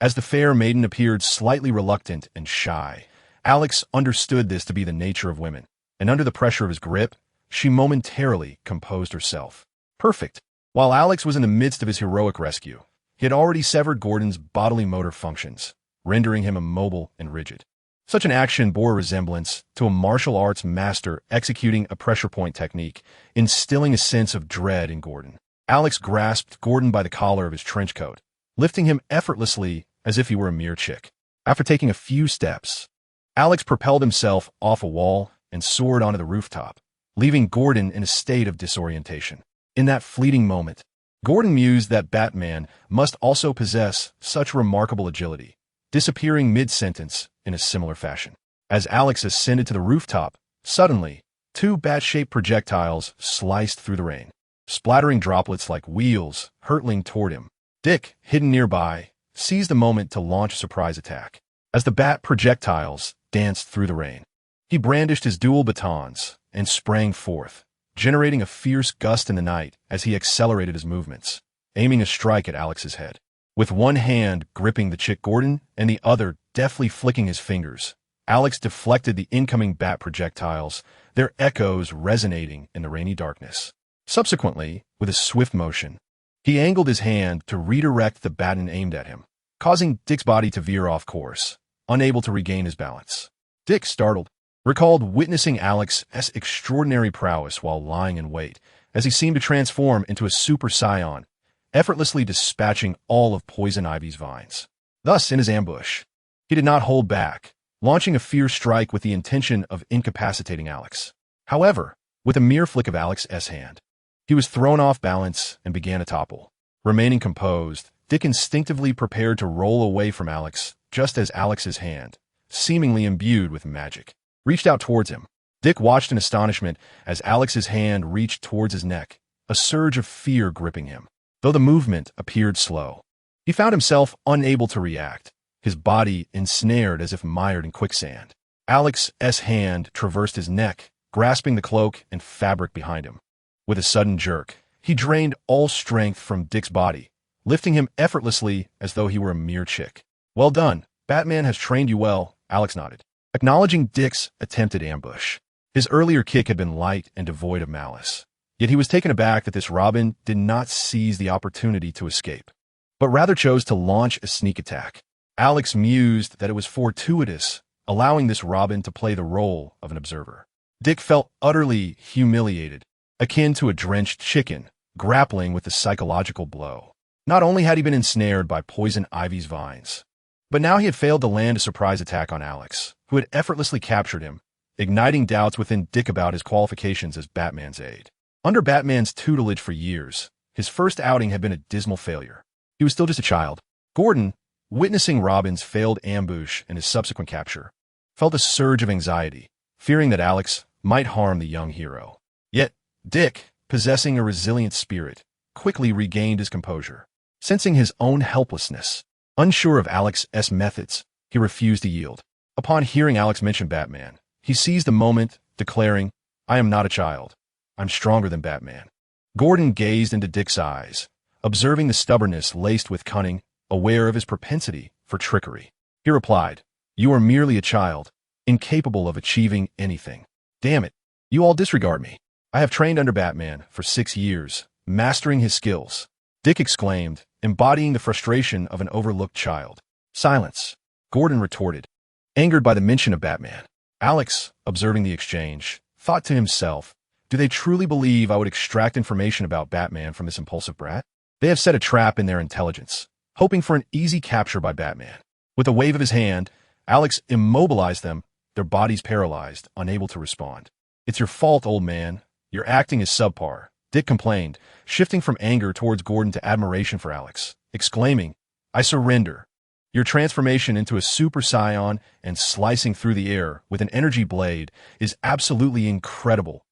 as the fair maiden appeared slightly reluctant and shy, Alex understood this to be the nature of women, and under the pressure of his grip, she momentarily composed herself. Perfect. While Alex was in the midst of his heroic rescue, he had already severed Gordon's bodily motor functions, rendering him immobile and rigid. Such an action bore a resemblance to a martial arts master executing a pressure point technique, instilling a sense of dread in Gordon. Alex grasped Gordon by the collar of his trench coat, lifting him effortlessly as if he were a mere chick. After taking a few steps, Alex propelled himself off a wall and soared onto the rooftop, leaving Gordon in a state of disorientation. In that fleeting moment, Gordon mused that Batman must also possess such remarkable agility, disappearing mid-sentence in a similar fashion. As Alex ascended to the rooftop, suddenly, two bat-shaped projectiles sliced through the rain, splattering droplets like wheels hurtling toward him. Dick, hidden nearby, seized the moment to launch a surprise attack. As the bat projectiles danced through the rain, he brandished his dual batons and sprang forth, generating a fierce gust in the night as he accelerated his movements, aiming a strike at Alex's head. With one hand gripping the chick Gordon and the other deftly flicking his fingers, Alex deflected the incoming bat projectiles, their echoes resonating in the rainy darkness. Subsequently, with a swift motion, he angled his hand to redirect the baton aimed at him, causing Dick's body to veer off course, unable to regain his balance. Dick, startled, recalled witnessing Alex's extraordinary prowess while lying in wait, as he seemed to transform into a super scion, effortlessly dispatching all of Poison Ivy's vines. Thus, in his ambush, he did not hold back, launching a fierce strike with the intention of incapacitating Alex. However, with a mere flick of Alex's hand, he was thrown off balance and began to topple. Remaining composed, Dick instinctively prepared to roll away from Alex, just as Alex's hand, seemingly imbued with magic, reached out towards him. Dick watched in astonishment as Alex's hand reached towards his neck, a surge of fear gripping him. Though the movement appeared slow, he found himself unable to react, his body ensnared as if mired in quicksand. Alex's hand traversed his neck, grasping the cloak and fabric behind him. With a sudden jerk, he drained all strength from Dick's body, lifting him effortlessly as though he were a mere chick. "Well done. Batman has trained you well," Alex nodded, acknowledging Dick's attempted ambush. His earlier kick had been light and devoid of malice. Yet he was taken aback that this Robin did not seize the opportunity to escape, but rather chose to launch a sneak attack. Alex mused that it was fortuitous, allowing this Robin to play the role of an observer. Dick felt utterly humiliated, akin to a drenched chicken, grappling with the psychological blow. Not only had he been ensnared by Poison Ivy's vines, but now he had failed to land a surprise attack on Alex, who had effortlessly captured him, igniting doubts within Dick about his qualifications as Batman's aide. Under Batman's tutelage for years, his first outing had been a dismal failure. He was still just a child. Gordon, witnessing Robin's failed ambush and his subsequent capture, felt a surge of anxiety, fearing that Alex might harm the young hero. Yet, Dick, possessing a resilient spirit, quickly regained his composure. Sensing his own helplessness, unsure of Alex's methods, he refused to yield. Upon hearing Alex mention Batman, he seized the moment, declaring, "I am not a child. I'm stronger than Batman." Gordon gazed into Dick's eyes, observing the stubbornness laced with cunning, aware of his propensity for trickery. He replied, "You are merely a child, incapable of achieving anything. Damn it, you all disregard me. I have trained under Batman for 6 years, mastering his skills," Dick exclaimed, embodying the frustration of an overlooked child. "Silence," Gordon retorted, angered by the mention of Batman. Alex, observing the exchange, thought to himself, do they truly believe I would extract information about Batman from this impulsive brat? They have set a trap in their intelligence, hoping for an easy capture by Batman. With a wave of his hand, Alex immobilized them, their bodies paralyzed, unable to respond. "It's your fault, old man. Your acting is subpar," Dick complained, shifting from anger towards Gordon to admiration for Alex, exclaiming, "I surrender. Your transformation into a Super Scion and slicing through the air with an energy blade is absolutely incredible.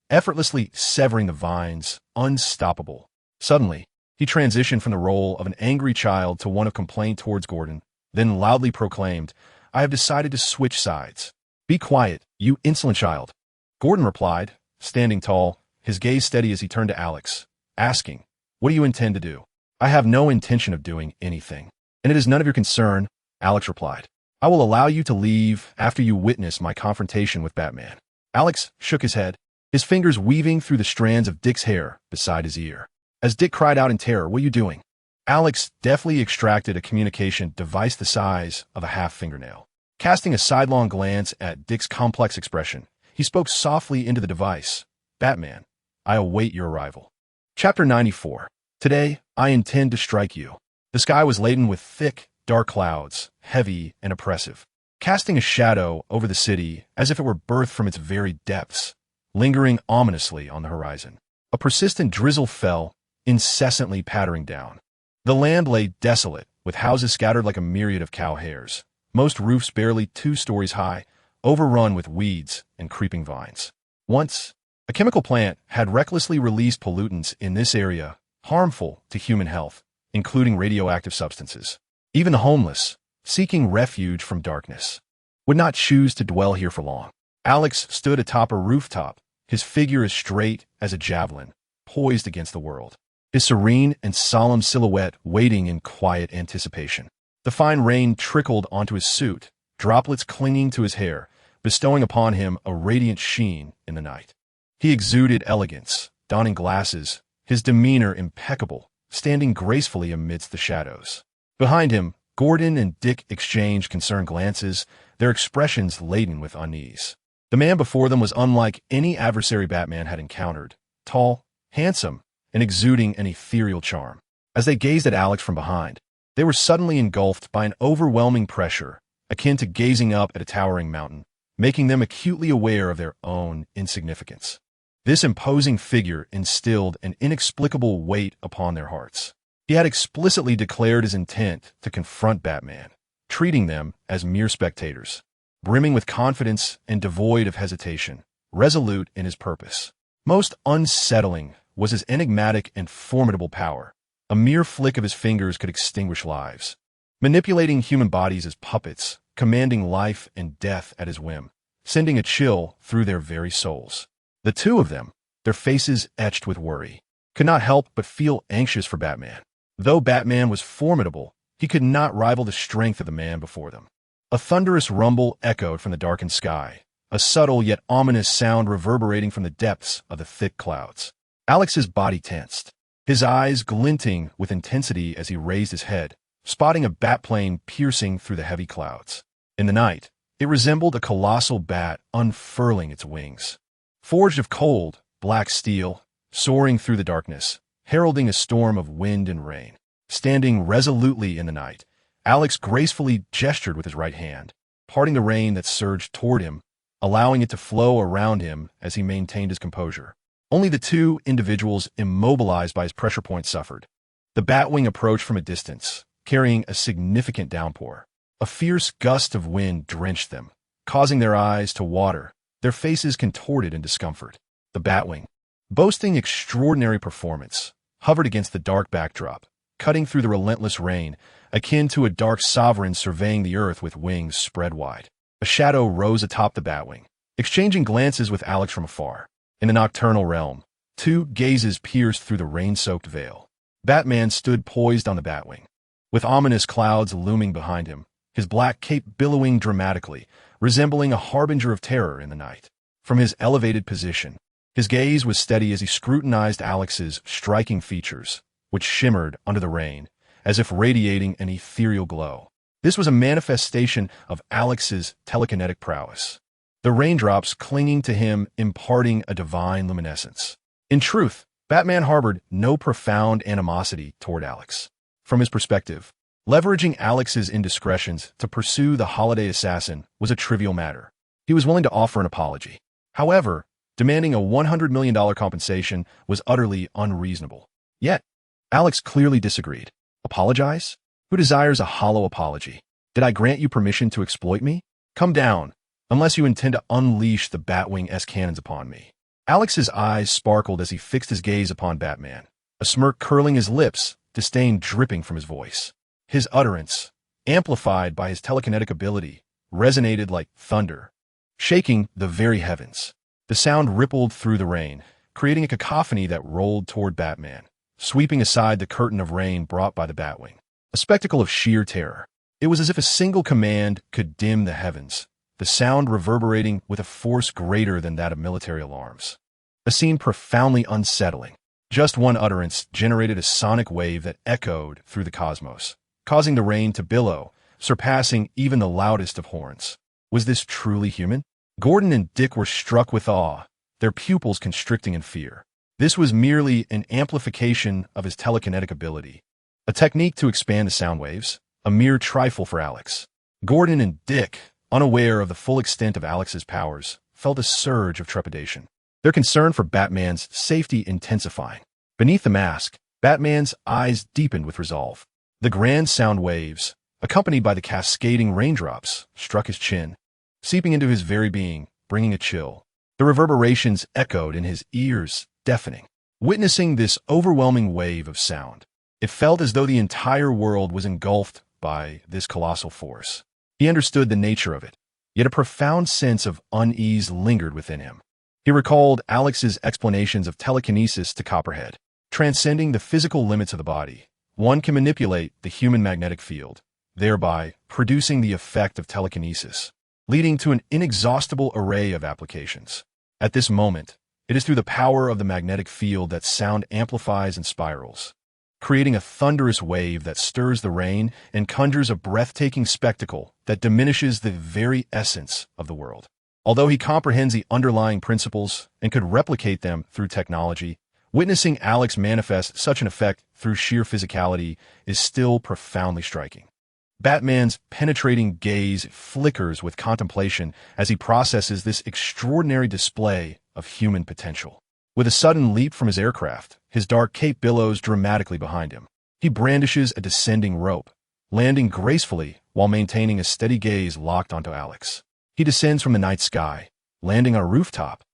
Effortlessly severing the vines, unstoppable." Suddenly, he transitioned from the role of an angry child to one of complaint towards Gordon, then loudly proclaimed, "I have decided to switch sides." "Be quiet, you insolent child," Gordon replied, standing tall, his gaze steady as he turned to Alex, asking, "What do you intend to do?" "I have no intention of doing anything, and it is none of your concern," Alex replied. "I will allow you to leave after you witness my confrontation with Batman." Alex shook his head, his fingers weaving through the strands of Dick's hair beside his ear. As Dick cried out in terror, "What are you doing?" Alex deftly extracted a communication device the size of a half-fingernail. Casting a sidelong glance at Dick's complex expression, he spoke softly into the device, "Batman, I await your arrival." Chapter 94. Today, I intend to strike you. The sky was laden with thick, dark clouds, heavy and oppressive, casting a shadow over the city as if it were birthed from its very depths, lingering ominously on the horizon. A persistent drizzle fell, incessantly pattering down. The land lay desolate, with houses scattered like a myriad of cow hairs, most roofs barely 2 stories high, overrun with weeds and creeping vines. Once, a chemical plant had recklessly released pollutants in this area, harmful to human health, including radioactive substances. Even the homeless, seeking refuge from darkness, would not choose to dwell here for long. Alex stood atop a rooftop, his figure as straight as a javelin, poised against the world, his serene and solemn silhouette waiting in quiet anticipation. The fine rain trickled onto his suit, droplets clinging to his hair, bestowing upon him a radiant sheen in the night. He exuded elegance, donning glasses, his demeanor impeccable, standing gracefully amidst the shadows. Behind him, Gordon and Dick exchanged concerned glances, their expressions laden with unease. The man before them was unlike any adversary Batman had encountered, tall, handsome, and exuding an ethereal charm. As they gazed at Alex from behind, they were suddenly engulfed by an overwhelming pressure, akin to gazing up at a towering mountain, making them acutely aware of their own insignificance. This imposing figure instilled an inexplicable weight upon their hearts. He had explicitly declared his intent to confront Batman, treating them as mere spectators, brimming with confidence and devoid of hesitation, resolute in his purpose. Most unsettling was his enigmatic and formidable power. A mere flick of his fingers could extinguish lives, manipulating human bodies as puppets, commanding life and death at his whim, sending a chill through their very souls. The two of them, their faces etched with worry, could not help but feel anxious for Batman. Though Batman was formidable, he could not rival the strength of the man before them. A thunderous rumble echoed from the darkened sky, a subtle yet ominous sound reverberating from the depths of the thick clouds. Alex's body tensed, his eyes glinting with intensity as he raised his head, spotting a bat plane piercing through the heavy clouds. In the night, it resembled a colossal bat unfurling its wings. Forged of cold, black steel, soaring through the darkness, heralding a storm of wind and rain. Standing resolutely in the night, Alex gracefully gestured with his right hand, parting the rain that surged toward him, allowing it to flow around him as he maintained his composure. Only the two individuals immobilized by his pressure point suffered. The Batwing approached from a distance, carrying a significant downpour. A fierce gust of wind drenched them, causing their eyes to water, their faces contorted in discomfort. The Batwing, boasting extraordinary performance, hovered against the dark backdrop, cutting through the relentless rain, akin to a dark sovereign surveying the earth with wings spread wide. A shadow rose atop the Batwing, exchanging glances with Alex from afar. In the nocturnal realm, two gazes pierced through the rain-soaked veil. Batman stood poised on the Batwing, with ominous clouds looming behind him, his black cape billowing dramatically, resembling a harbinger of terror in the night. From his elevated position, his gaze was steady as he scrutinized Alex's striking features, which shimmered under the rain, as if radiating an ethereal glow. This was a manifestation of Alex's telekinetic prowess, the raindrops clinging to him imparting a divine luminescence. In truth, Batman harbored no profound animosity toward Alex. From his perspective, leveraging Alex's indiscretions to pursue the holiday assassin was a trivial matter. He was willing to offer an apology. However, demanding a $100 million compensation was utterly unreasonable. Yet, Alex clearly disagreed. Apologize? Who desires a hollow apology? Did I grant you permission to exploit me? Come down, unless you intend to unleash the Batwing-S cannons upon me. Alex's eyes sparkled as he fixed his gaze upon Batman, a smirk curling his lips, disdain dripping from his voice. His utterance, amplified by his telekinetic ability, resonated like thunder, shaking the very heavens. The sound rippled through the rain, creating a cacophony that rolled toward Batman, sweeping aside the curtain of rain brought by the Batwing. A spectacle of sheer terror. It was as if a single command could dim the heavens, the sound reverberating with a force greater than that of military alarms. A scene profoundly unsettling. Just one utterance generated a sonic wave that echoed through the cosmos, causing the rain to billow, surpassing even the loudest of horns. Was this truly human? Gordon and Dick were struck with awe, their pupils constricting in fear. This was merely an amplification of his telekinetic ability, a technique to expand the sound waves, a mere trifle for Alex. Gordon and Dick, unaware of the full extent of Alex's powers, felt a surge of trepidation, their concern for Batman's safety intensifying. Beneath the mask, Batman's eyes deepened with resolve. The grand sound waves, accompanied by the cascading raindrops, struck his chin, seeping into his very being, bringing a chill. The reverberations echoed in his ears, deafening. Witnessing this overwhelming wave of sound, it felt as though the entire world was engulfed by this colossal force. He understood the nature of it, yet a profound sense of unease lingered within him. He recalled Alex's explanations of telekinesis to Copperhead. Transcending the physical limits of the body, one can manipulate the human magnetic field, thereby producing the effect of telekinesis, leading to an inexhaustible array of applications. At this moment, it is through the power of the magnetic field that sound amplifies and spirals, creating a thunderous wave that stirs the rain and conjures a breathtaking spectacle that diminishes the very essence of the world. Although he comprehends the underlying principles and could replicate them through technology, witnessing Alex manifest such an effect through sheer physicality is still profoundly striking. Batman's penetrating gaze flickers with contemplation as he processes this extraordinary display of human potential. With a sudden leap from his aircraft, his dark cape billows dramatically behind him. He brandishes a descending rope, landing gracefully while maintaining a steady gaze locked onto Alex. He descends from the night sky, landing on a rooftop,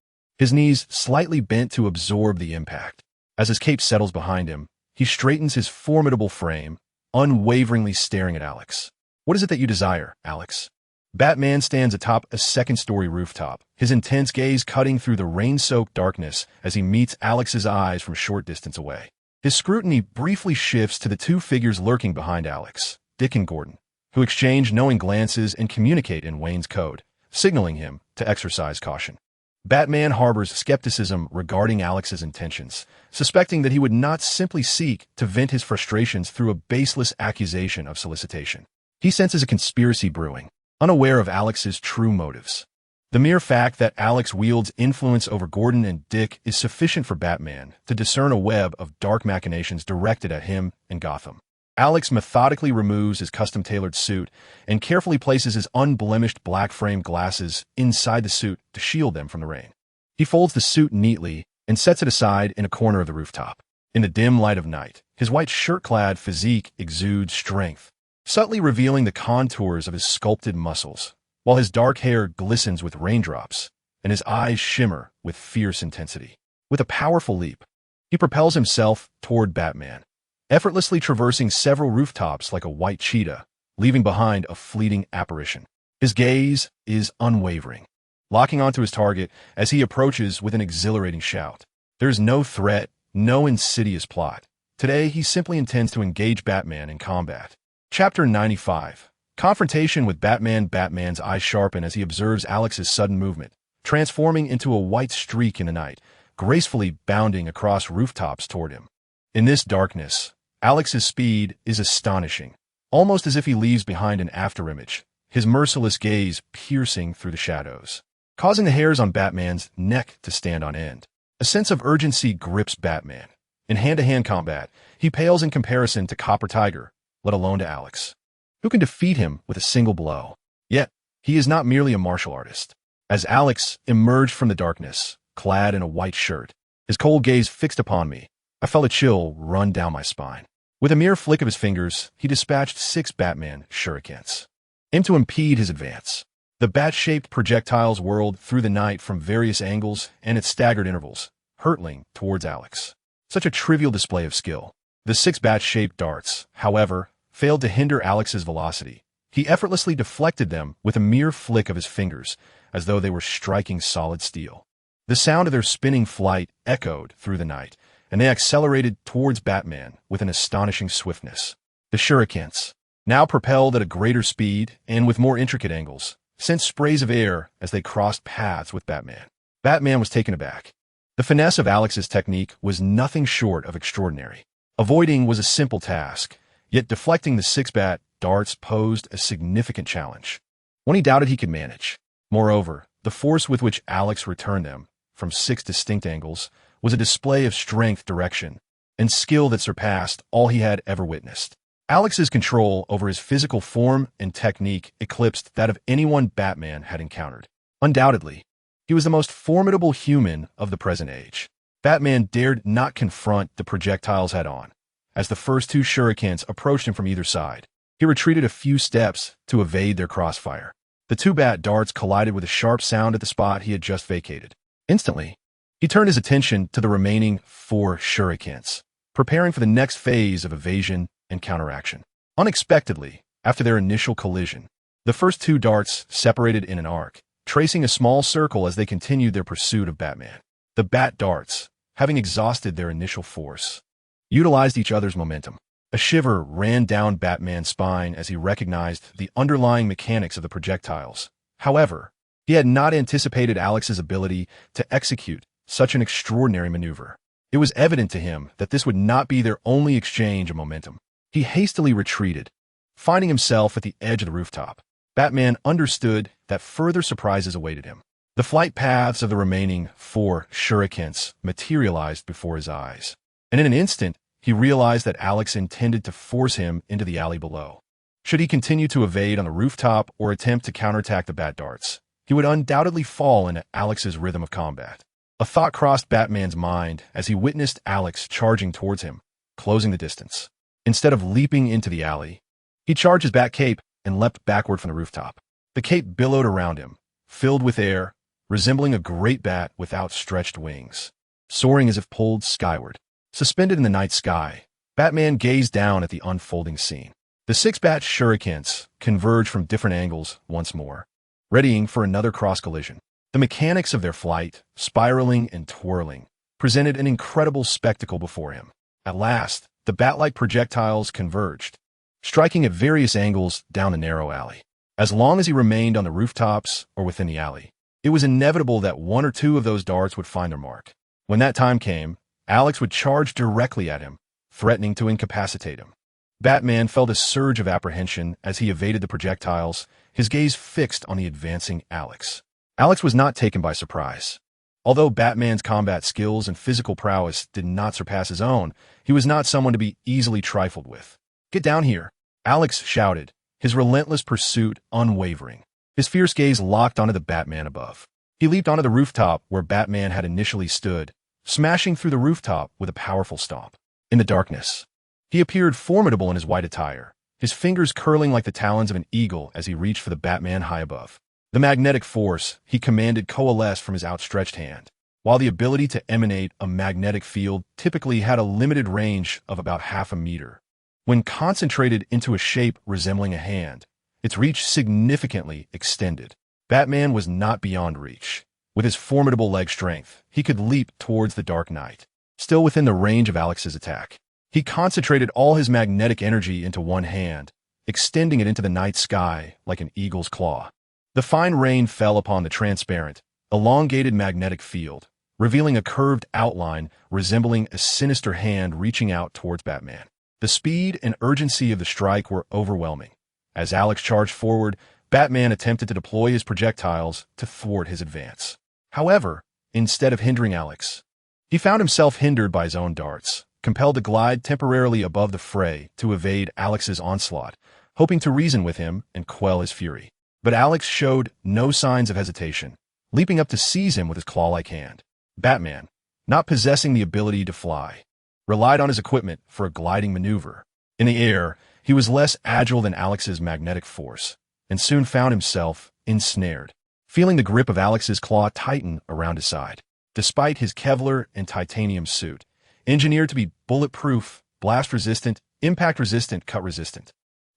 his knees slightly bent to absorb the impact. As his cape settles behind him, he straightens his formidable frame, unwaveringly staring at Alex. What is it that you desire, Alex? Batman stands atop a second-story rooftop, his intense gaze cutting through the rain-soaked darkness as he meets Alex's eyes from a short distance away. His scrutiny briefly shifts to the two figures lurking behind Alex, Dick and Gordon, who exchange knowing glances and communicate in Wayne's code, signaling him to exercise caution. Batman harbors skepticism regarding Alex's intentions, suspecting that he would not simply seek to vent his frustrations through a baseless accusation of solicitation. He senses a conspiracy brewing, unaware of Alex's true motives. The mere fact that Alex wields influence over Gordon and Dick is sufficient for Batman to discern a web of dark machinations directed at him and Gotham. Alex methodically removes his custom-tailored suit and carefully places his unblemished black-framed glasses inside the suit to shield them from the rain. He folds the suit neatly and sets it aside in a corner of the rooftop. In the dim light of night, his white shirt-clad physique exudes strength, subtly revealing the contours of his sculpted muscles, while his dark hair glistens with raindrops and his eyes shimmer with fierce intensity. With a powerful leap, he propels himself toward Batman, effortlessly traversing several rooftops like a white cheetah, leaving behind a fleeting apparition. His gaze is unwavering, locking onto his target as he approaches with an exhilarating shout. There is no threat, no insidious plot. Today, he simply intends to engage Batman in combat. Chapter 95. Confrontation with Batman. Batman's eyes sharpen as he observes Alex's sudden movement, transforming into a white streak in the night, gracefully bounding across rooftops toward him. In this darkness, Alex's speed is astonishing, almost as if he leaves behind an afterimage, his merciless gaze piercing through the shadows, causing the hairs on Batman's neck to stand on end. A sense of urgency grips Batman. In hand-to-hand combat, he pales in comparison to Copper Tiger, let alone to Alex, who can defeat him with a single blow. Yet, he is not merely a martial artist. As Alex emerged from the darkness, clad in a white shirt, his cold gaze fixed upon me, I felt a chill run down my spine. With a mere flick of his fingers, he dispatched 6 Batman shurikens, aimed to impede his advance. The bat-shaped projectiles whirled through the night from various angles and at staggered intervals, hurtling towards Alex. Such a trivial display of skill. The 6 bat-shaped darts, however, failed to hinder Alex's velocity. He effortlessly deflected them with a mere flick of his fingers, as though they were striking solid steel. The sound of their spinning flight echoed through the night, and they accelerated towards Batman with an astonishing swiftness. The shurikens, now propelled at a greater speed and with more intricate angles, sent sprays of air as they crossed paths with Batman. Batman was taken aback. The finesse of Alex's technique was nothing short of extraordinary. Avoiding was a simple task, yet deflecting the 6 bat darts posed a significant challenge, one he doubted he could manage. Moreover, the force with which Alex returned them, from 6 distinct angles, was a display of strength, direction, and skill that surpassed all he had ever witnessed. Alex's control over his physical form and technique eclipsed that of anyone Batman had encountered. Undoubtedly, he was the most formidable human of the present age. Batman dared not confront the projectiles head-on. As the first 2 shurikens approached him from either side, he retreated a few steps to evade their crossfire. The 2 bat darts collided with a sharp sound at the spot he had just vacated. Instantly, he turned his attention to the remaining 4 shurikens, preparing for the next phase of evasion and counteraction. Unexpectedly, after their initial collision, the first 2 darts separated in an arc, tracing a small circle as they continued their pursuit of Batman. The bat darts, having exhausted their initial force, utilized each other's momentum. A shiver ran down Batman's spine as he recognized the underlying mechanics of the projectiles. However, he had not anticipated Alex's ability to execute such an extraordinary maneuver. It was evident to him that this would not be their only exchange of momentum. He hastily retreated, finding himself at the edge of the rooftop. Batman understood that further surprises awaited him. The flight paths of the remaining 4 shurikens materialized before his eyes, and in an instant, he realized that Alex intended to force him into the alley below. Should he continue to evade on the rooftop or attempt to counterattack the bat darts, he would undoubtedly fall into Alex's rhythm of combat. A thought crossed Batman's mind as he witnessed Alex charging towards him, closing the distance. Instead of leaping into the alley, he charged his bat cape and leapt backward from the rooftop. The cape billowed around him, filled with air, resembling a great bat with outstretched wings, soaring as if pulled skyward. Suspended in the night sky, Batman gazed down at the unfolding scene. The 6 bat shurikens converged from different angles once more, readying for another cross-collision. The mechanics of their flight, spiraling and twirling, presented an incredible spectacle before him. At last, the bat-like projectiles converged, striking at various angles down the narrow alley. As long as he remained on the rooftops or within the alley, it was inevitable that one or two of those darts would find their mark. When that time came, Alex would charge directly at him, threatening to incapacitate him. Batman felt a surge of apprehension as he evaded the projectiles, his gaze fixed on the advancing Alex. Alex was not taken by surprise. Although Batman's combat skills and physical prowess did not surpass his own, he was not someone to be easily trifled with. "Get down here," Alex shouted, his relentless pursuit unwavering. His fierce gaze locked onto the Batman above. He leaped onto the rooftop where Batman had initially stood, smashing through the rooftop with a powerful stomp. In the darkness, he appeared formidable in his white attire, his fingers curling like the talons of an eagle as he reached for the Batman high above. The magnetic force he commanded coalesced from his outstretched hand. While the ability to emanate a magnetic field typically had a limited range of about half a meter, when concentrated into a shape resembling a hand, its reach significantly extended. Batman was not beyond reach. With his formidable leg strength, he could leap towards the Dark Knight, still within the range of Alex's attack. He concentrated all his magnetic energy into one hand, extending it into the night sky like an eagle's claw. The fine rain fell upon the transparent, elongated magnetic field, revealing a curved outline resembling a sinister hand reaching out towards Batman. The speed and urgency of the strike were overwhelming. As Alex charged forward, Batman attempted to deploy his projectiles to thwart his advance. However, instead of hindering Alex, he found himself hindered by his own darts, compelled to glide temporarily above the fray to evade Alex's onslaught, hoping to reason with him and quell his fury. But Alex showed no signs of hesitation, leaping up to seize him with his claw-like hand. Batman, not possessing the ability to fly, relied on his equipment for a gliding maneuver. In the air, he was less agile than Alex's magnetic force, and soon found himself ensnared, feeling the grip of Alex's claw tighten around his side. Despite his Kevlar and titanium suit, engineered to be bulletproof, blast-resistant, impact-resistant, cut-resistant,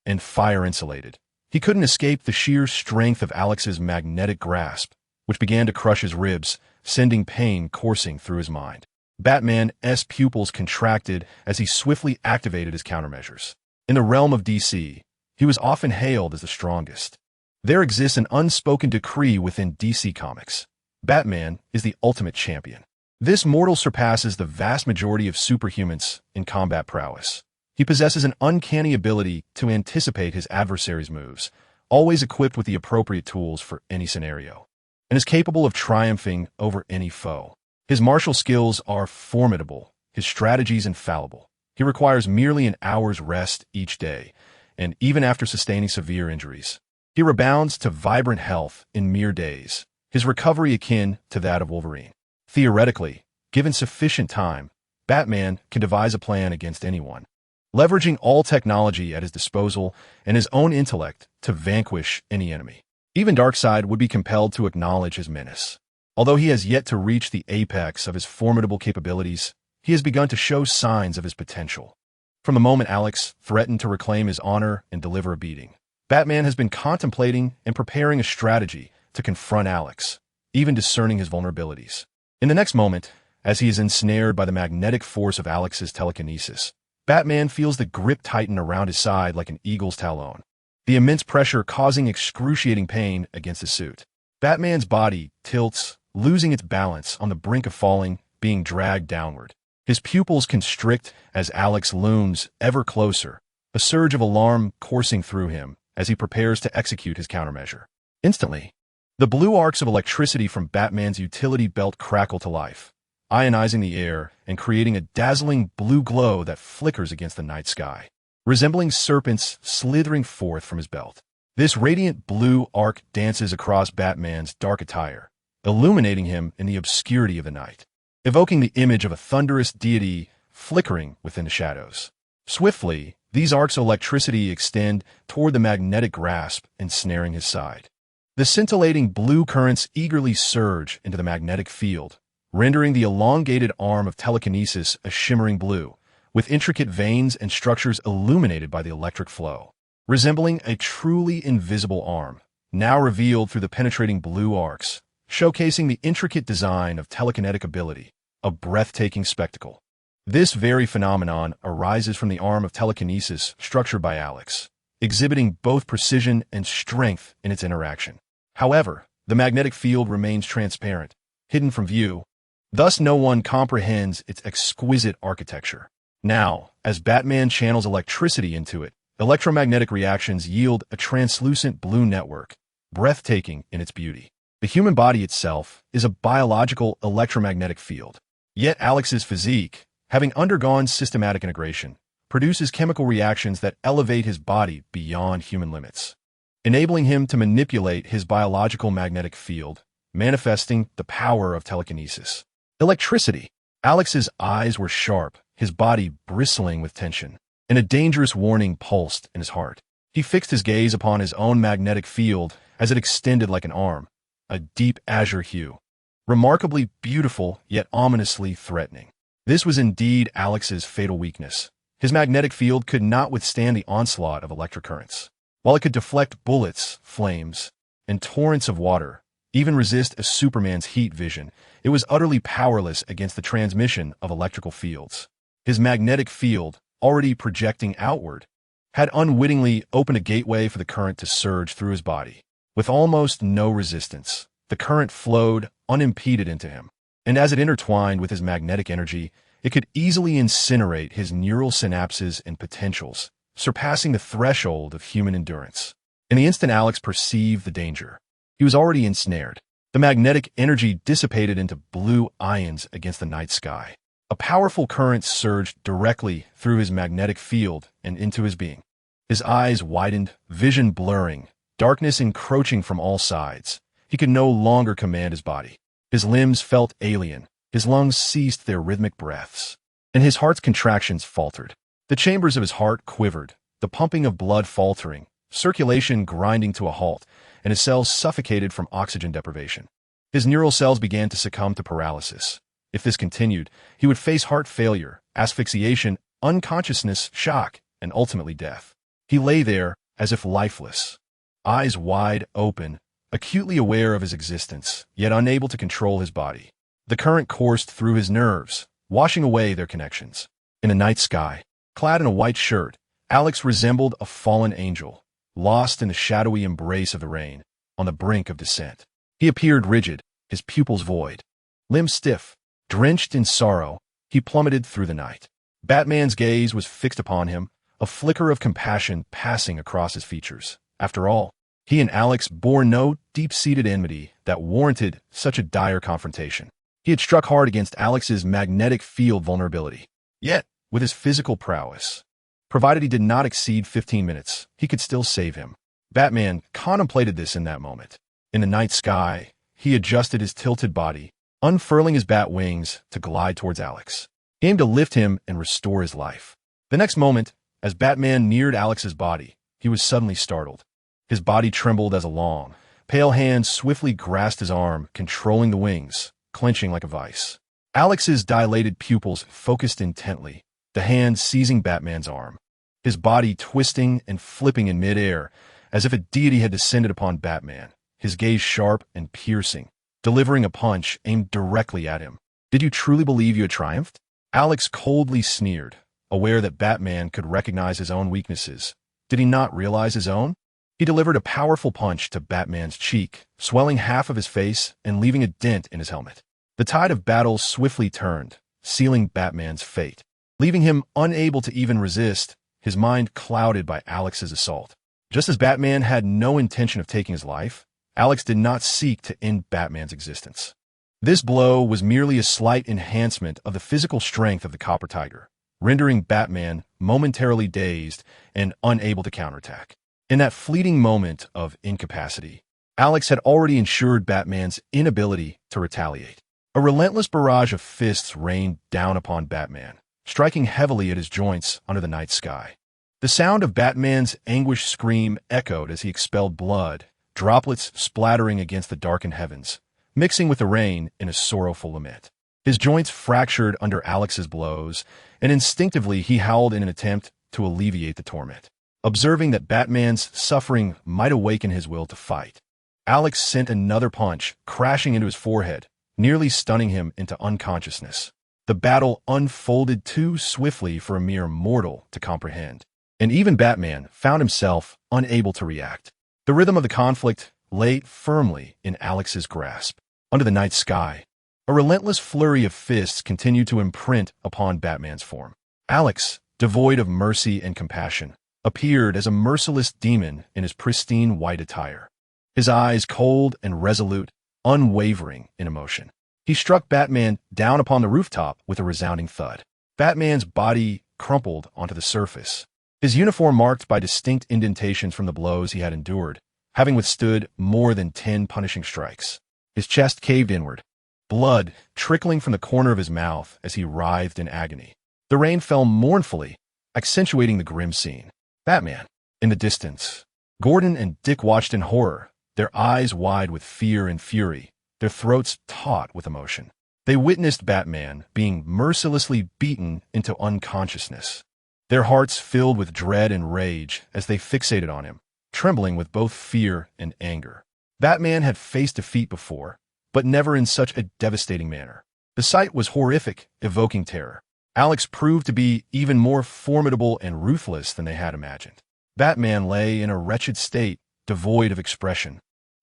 and fire-insulated, he couldn't escape the sheer strength of Alex's magnetic grasp, which began to crush his ribs, sending pain coursing through his mind. Batman's pupils contracted as he swiftly activated his countermeasures. In the realm of DC, he was often hailed as the strongest. There exists an unspoken decree within DC Comics. Batman is the ultimate champion. This mortal surpasses the vast majority of superhumans in combat prowess. He possesses an uncanny ability to anticipate his adversary's moves, always equipped with the appropriate tools for any scenario, and is capable of triumphing over any foe. His martial skills are formidable, his strategies infallible. He requires merely an hour's rest each day, and even after sustaining severe injuries, he rebounds to vibrant health in mere days, his recovery akin to that of Wolverine. Theoretically, given sufficient time, Batman can devise a plan against anyone, leveraging all technology at his disposal and his own intellect to vanquish any enemy. Even Darkseid would be compelled to acknowledge his menace. Although he has yet to reach the apex of his formidable capabilities, he has begun to show signs of his potential. From the moment Alex threatened to reclaim his honor and deliver a beating, Batman has been contemplating and preparing a strategy to confront Alex, even discerning his vulnerabilities. In the next moment, as he is ensnared by the magnetic force of Alex's telekinesis, Batman feels the grip tighten around his side like an eagle's talon, the immense pressure causing excruciating pain against his suit. Batman's body tilts, losing its balance on the brink of falling, being dragged downward. His pupils constrict as Alex looms ever closer, a surge of alarm coursing through him as he prepares to execute his countermeasure. Instantly, the blue arcs of electricity from Batman's utility belt crackle to life, ionizing the air and creating a dazzling blue glow that flickers against the night sky, resembling serpents slithering forth from his belt. This radiant blue arc dances across Batman's dark attire, illuminating him in the obscurity of the night, evoking the image of a thunderous deity flickering within the shadows. Swiftly, these arcs of electricity extend toward the magnetic grasp, ensnaring his side. The scintillating blue currents eagerly surge into the magnetic field, rendering the elongated arm of telekinesis a shimmering blue, with intricate veins and structures illuminated by the electric flow. Resembling a truly invisible arm, now revealed through the penetrating blue arcs, showcasing the intricate design of telekinetic ability, a breathtaking spectacle. This very phenomenon arises from the arm of telekinesis structured by Alex, exhibiting both precision and strength in its interaction. However, the magnetic field remains transparent, hidden from view. Thus, no one comprehends its exquisite architecture. Now, as Batman channels electricity into it, electromagnetic reactions yield a translucent blue network, breathtaking in its beauty. The human body itself is a biological electromagnetic field. Yet Alex's physique, having undergone systematic integration, produces chemical reactions that elevate his body beyond human limits, enabling him to manipulate his biological magnetic field, manifesting the power of telekinesis. Electricity. Alex's eyes were sharp, his body bristling with tension, and a dangerous warning pulsed in his heart. He fixed his gaze upon his own magnetic field as it extended like an arm, a deep azure hue, remarkably beautiful yet ominously threatening. This was indeed Alex's fatal weakness. His magnetic field could not withstand the onslaught of electric currents. While it could deflect bullets, flames, and torrents of water, even resist a Superman's heat vision, it was utterly powerless against the transmission of electrical fields. His magnetic field, already projecting outward, had unwittingly opened a gateway for the current to surge through his body. With almost no resistance, the current flowed unimpeded into him, and as it intertwined with his magnetic energy, it could easily incinerate his neural synapses and potentials, surpassing the threshold of human endurance. In the instant Alex perceived the danger, he was already ensnared. The magnetic energy dissipated into blue ions against the night sky. A powerful current surged directly through his magnetic field and into his being. His eyes widened, vision blurring, darkness encroaching from all sides. He could no longer command his body. His limbs felt alien, his lungs ceased their rhythmic breaths, and his heart's contractions faltered. The chambers of his heart quivered, the pumping of blood faltering, circulation grinding to a halt, and his cells suffocated from oxygen deprivation. His neural cells began to succumb to paralysis. If this continued, he would face heart failure, asphyxiation, unconsciousness, shock, and ultimately death. He lay there as if lifeless, eyes wide open, acutely aware of his existence, yet unable to control his body. The current coursed through his nerves, washing away their connections. In a night sky, clad in a white shirt, Alex resembled a fallen angel, lost in the shadowy embrace of the rain, on the brink of descent. He appeared rigid, his pupils void. Limbs stiff, drenched in sorrow, he plummeted through the night. Batman's gaze was fixed upon him, a flicker of compassion passing across his features. After all, he and Alex bore no deep-seated enmity that warranted such a dire confrontation. He had struck hard against Alex's magnetic field vulnerability. Yet, with his physical prowess, provided he did not exceed 15 minutes, he could still save him. Batman contemplated this in that moment. In the night sky, he adjusted his tilted body, unfurling his bat wings to glide towards Alex. He aimed to lift him and restore his life. The next moment, as Batman neared Alex's body, he was suddenly startled. His body trembled as a long, pale hand swiftly grasped his arm, controlling the wings, clenching like a vice. Alex's dilated pupils focused intently, the hand seizing Batman's arm, his body twisting and flipping in midair, as if a deity had descended upon Batman, his gaze sharp and piercing, delivering a punch aimed directly at him. Did you truly believe you had triumphed? Alex coldly sneered, aware that Batman could recognize his own weaknesses. Did he not realize his own? He delivered a powerful punch to Batman's cheek, swelling half of his face and leaving a dent in his helmet. The tide of battle swiftly turned, sealing Batman's fate. Leaving him unable to even resist, his mind clouded by Alex's assault. Just as Batman had no intention of taking his life, Alex did not seek to end Batman's existence. This blow was merely a slight enhancement of the physical strength of the Copper Tiger, rendering Batman momentarily dazed and unable to counterattack. In that fleeting moment of incapacity, Alex had already ensured Batman's inability to retaliate. A relentless barrage of fists rained down upon Batman, striking heavily at his joints under the night sky. The sound of Batman's anguished scream echoed as he expelled blood, droplets splattering against the darkened heavens, mixing with the rain in a sorrowful lament. His joints fractured under Alex's blows, and instinctively he howled in an attempt to alleviate the torment. Observing that Batman's suffering might awaken his will to fight, Alex sent another punch crashing into his forehead, nearly stunning him into unconsciousness. The battle unfolded too swiftly for a mere mortal to comprehend, and even Batman found himself unable to react. The rhythm of the conflict lay firmly in Alex's grasp. Under the night sky, a relentless flurry of fists continued to imprint upon Batman's form. Alex, devoid of mercy and compassion, appeared as a merciless demon in his pristine white attire. His eyes cold and resolute, unwavering in emotion. He struck Batman down upon the rooftop with a resounding thud. Batman's body crumpled onto the surface, his uniform marked by distinct indentations from the blows he had endured, having withstood more than 10 punishing strikes. His chest caved inward, blood trickling from the corner of his mouth as he writhed in agony. The rain fell mournfully, accentuating the grim scene. Batman, in the distance. Gordon and Dick watched in horror, their eyes wide with fear and fury, their throats taut with emotion. They witnessed Batman being mercilessly beaten into unconsciousness. Their hearts filled with dread and rage as they fixated on him, trembling with both fear and anger. Batman had faced defeat before, but never in such a devastating manner. The sight was horrific, evoking terror. Alex proved to be even more formidable and ruthless than they had imagined. Batman lay in a wretched state, devoid of expression,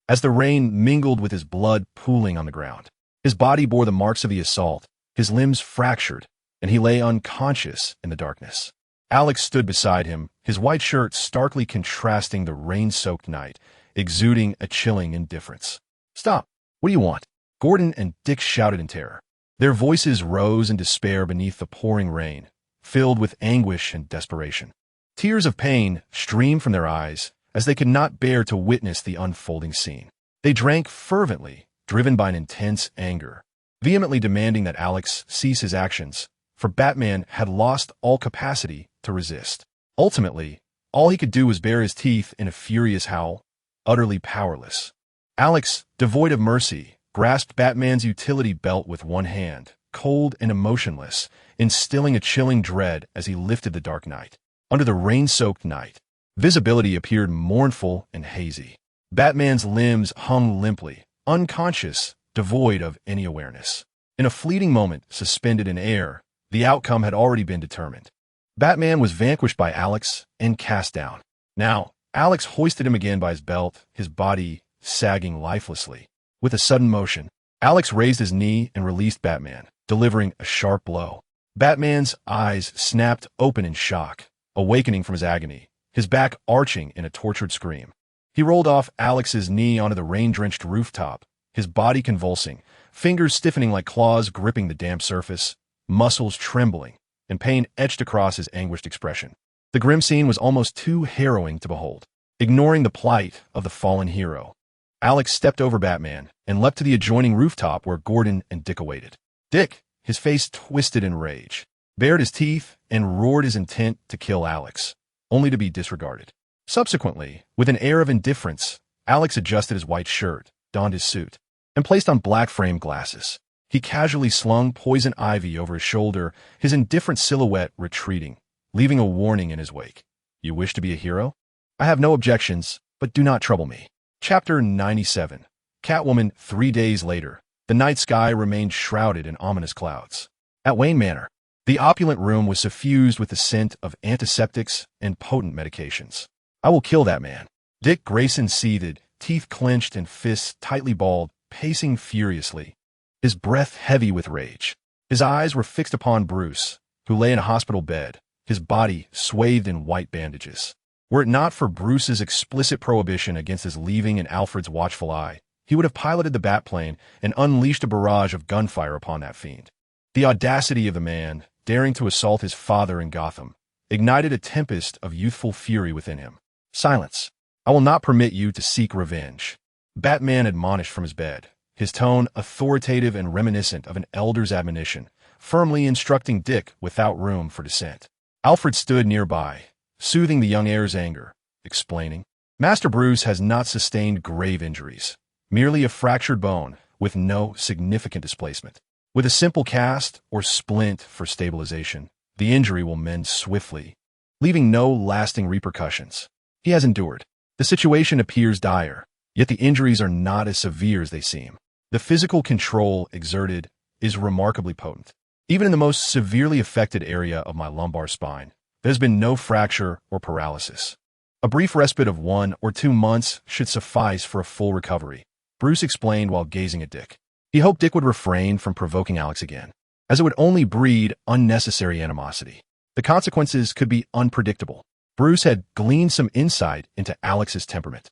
as the rain mingled with his blood pooling on the ground. His body bore the marks of the assault, his limbs fractured, and he lay unconscious in the darkness. Alex stood beside him, his white shirt starkly contrasting the rain-soaked night, exuding a chilling indifference. "Stop! What do you want?" Gordon and Dick shouted in terror. Their voices rose in despair beneath the pouring rain, filled with anguish and desperation. Tears of pain streamed from their eyes as they could not bear to witness the unfolding scene. They drank fervently, driven by an intense anger, vehemently demanding that Alex cease his actions, for Batman had lost all capacity to resist. Ultimately, all he could do was bare his teeth in a furious howl, utterly powerless. Alex, devoid of mercy, grasped Batman's utility belt with one hand, cold and emotionless, instilling a chilling dread as he lifted the dark night. Under the rain-soaked night, visibility appeared mournful and hazy. Batman's limbs hung limply, unconscious, devoid of any awareness. In a fleeting moment, suspended in air, the outcome had already been determined. Batman was vanquished by Alex and cast down. Now, Alex hoisted him again by his belt, his body sagging lifelessly. With a sudden motion, Alex raised his knee and released Batman, delivering a sharp blow. Batman's eyes snapped open in shock, awakening from his agony, his back arching in a tortured scream. He rolled off Alex's knee onto the rain-drenched rooftop, his body convulsing, fingers stiffening like claws gripping the damp surface, muscles trembling, and pain etched across his anguished expression. The grim scene was almost too harrowing to behold. Ignoring the plight of the fallen hero, Alex stepped over Batman and leapt to the adjoining rooftop where Gordon and Dick awaited. Dick, his face twisted in rage, bared his teeth and roared his intent to kill Alex, only to be disregarded. Subsequently, with an air of indifference, Alex adjusted his white shirt, donned his suit, and placed on black frame glasses. He casually slung poison ivy over his shoulder, his indifferent silhouette retreating, leaving a warning in his wake. "You wish to be a hero? I have no objections, but do not trouble me." Chapter 97. Catwoman. 3 days later, the night sky remained shrouded in ominous clouds. At Wayne Manor, the opulent room was suffused with the scent of antiseptics and potent medications. "I will kill that man." Dick Grayson seethed, teeth clenched and fists tightly balled, pacing furiously, his breath heavy with rage. His eyes were fixed upon Bruce, who lay in a hospital bed, his body swathed in white bandages. Were it not for Bruce's explicit prohibition against his leaving in Alfred's watchful eye, he would have piloted the Batplane and unleashed a barrage of gunfire upon that fiend. The audacity of the man, daring to assault his father in Gotham, ignited a tempest of youthful fury within him. "Silence. I will not permit you to seek revenge," Batman admonished from his bed, his tone authoritative and reminiscent of an elder's admonition, firmly instructing Dick without room for dissent. Alfred stood nearby, soothing the young heir's anger, explaining, "Master Bruce has not sustained grave injuries, merely a fractured bone with no significant displacement. With a simple cast or splint for stabilization, the injury will mend swiftly, leaving no lasting repercussions. He has endured. The situation appears dire, yet the injuries are not as severe as they seem. The physical control exerted is remarkably potent. Even in the most severely affected area of my lumbar spine, there's been no fracture or paralysis. A brief respite of 1 or 2 months should suffice for a full recovery, Bruce explained while gazing at Dick. He hoped Dick would refrain from provoking Alex again, as it would only breed unnecessary animosity. The consequences could be unpredictable. Bruce had gleaned some insight into Alex's temperament.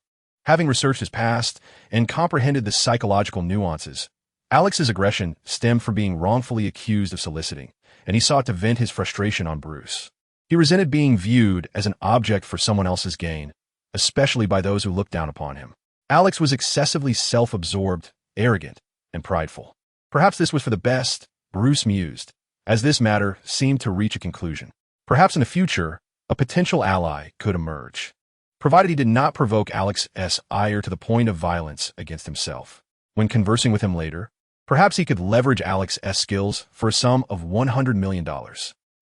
Having researched his past and comprehended the psychological nuances, Alex's aggression stemmed from being wrongfully accused of soliciting, and he sought to vent his frustration on Bruce. He resented being viewed as an object for someone else's gain, especially by those who looked down upon him. Alex was excessively self-absorbed, arrogant, and prideful. Perhaps this was for the best, Bruce mused, as this matter seemed to reach a conclusion. Perhaps in the future, a potential ally could emerge, provided he did not provoke Alex's ire to the point of violence against himself. When conversing with him later, perhaps he could leverage Alex's skills for a sum of $100 million.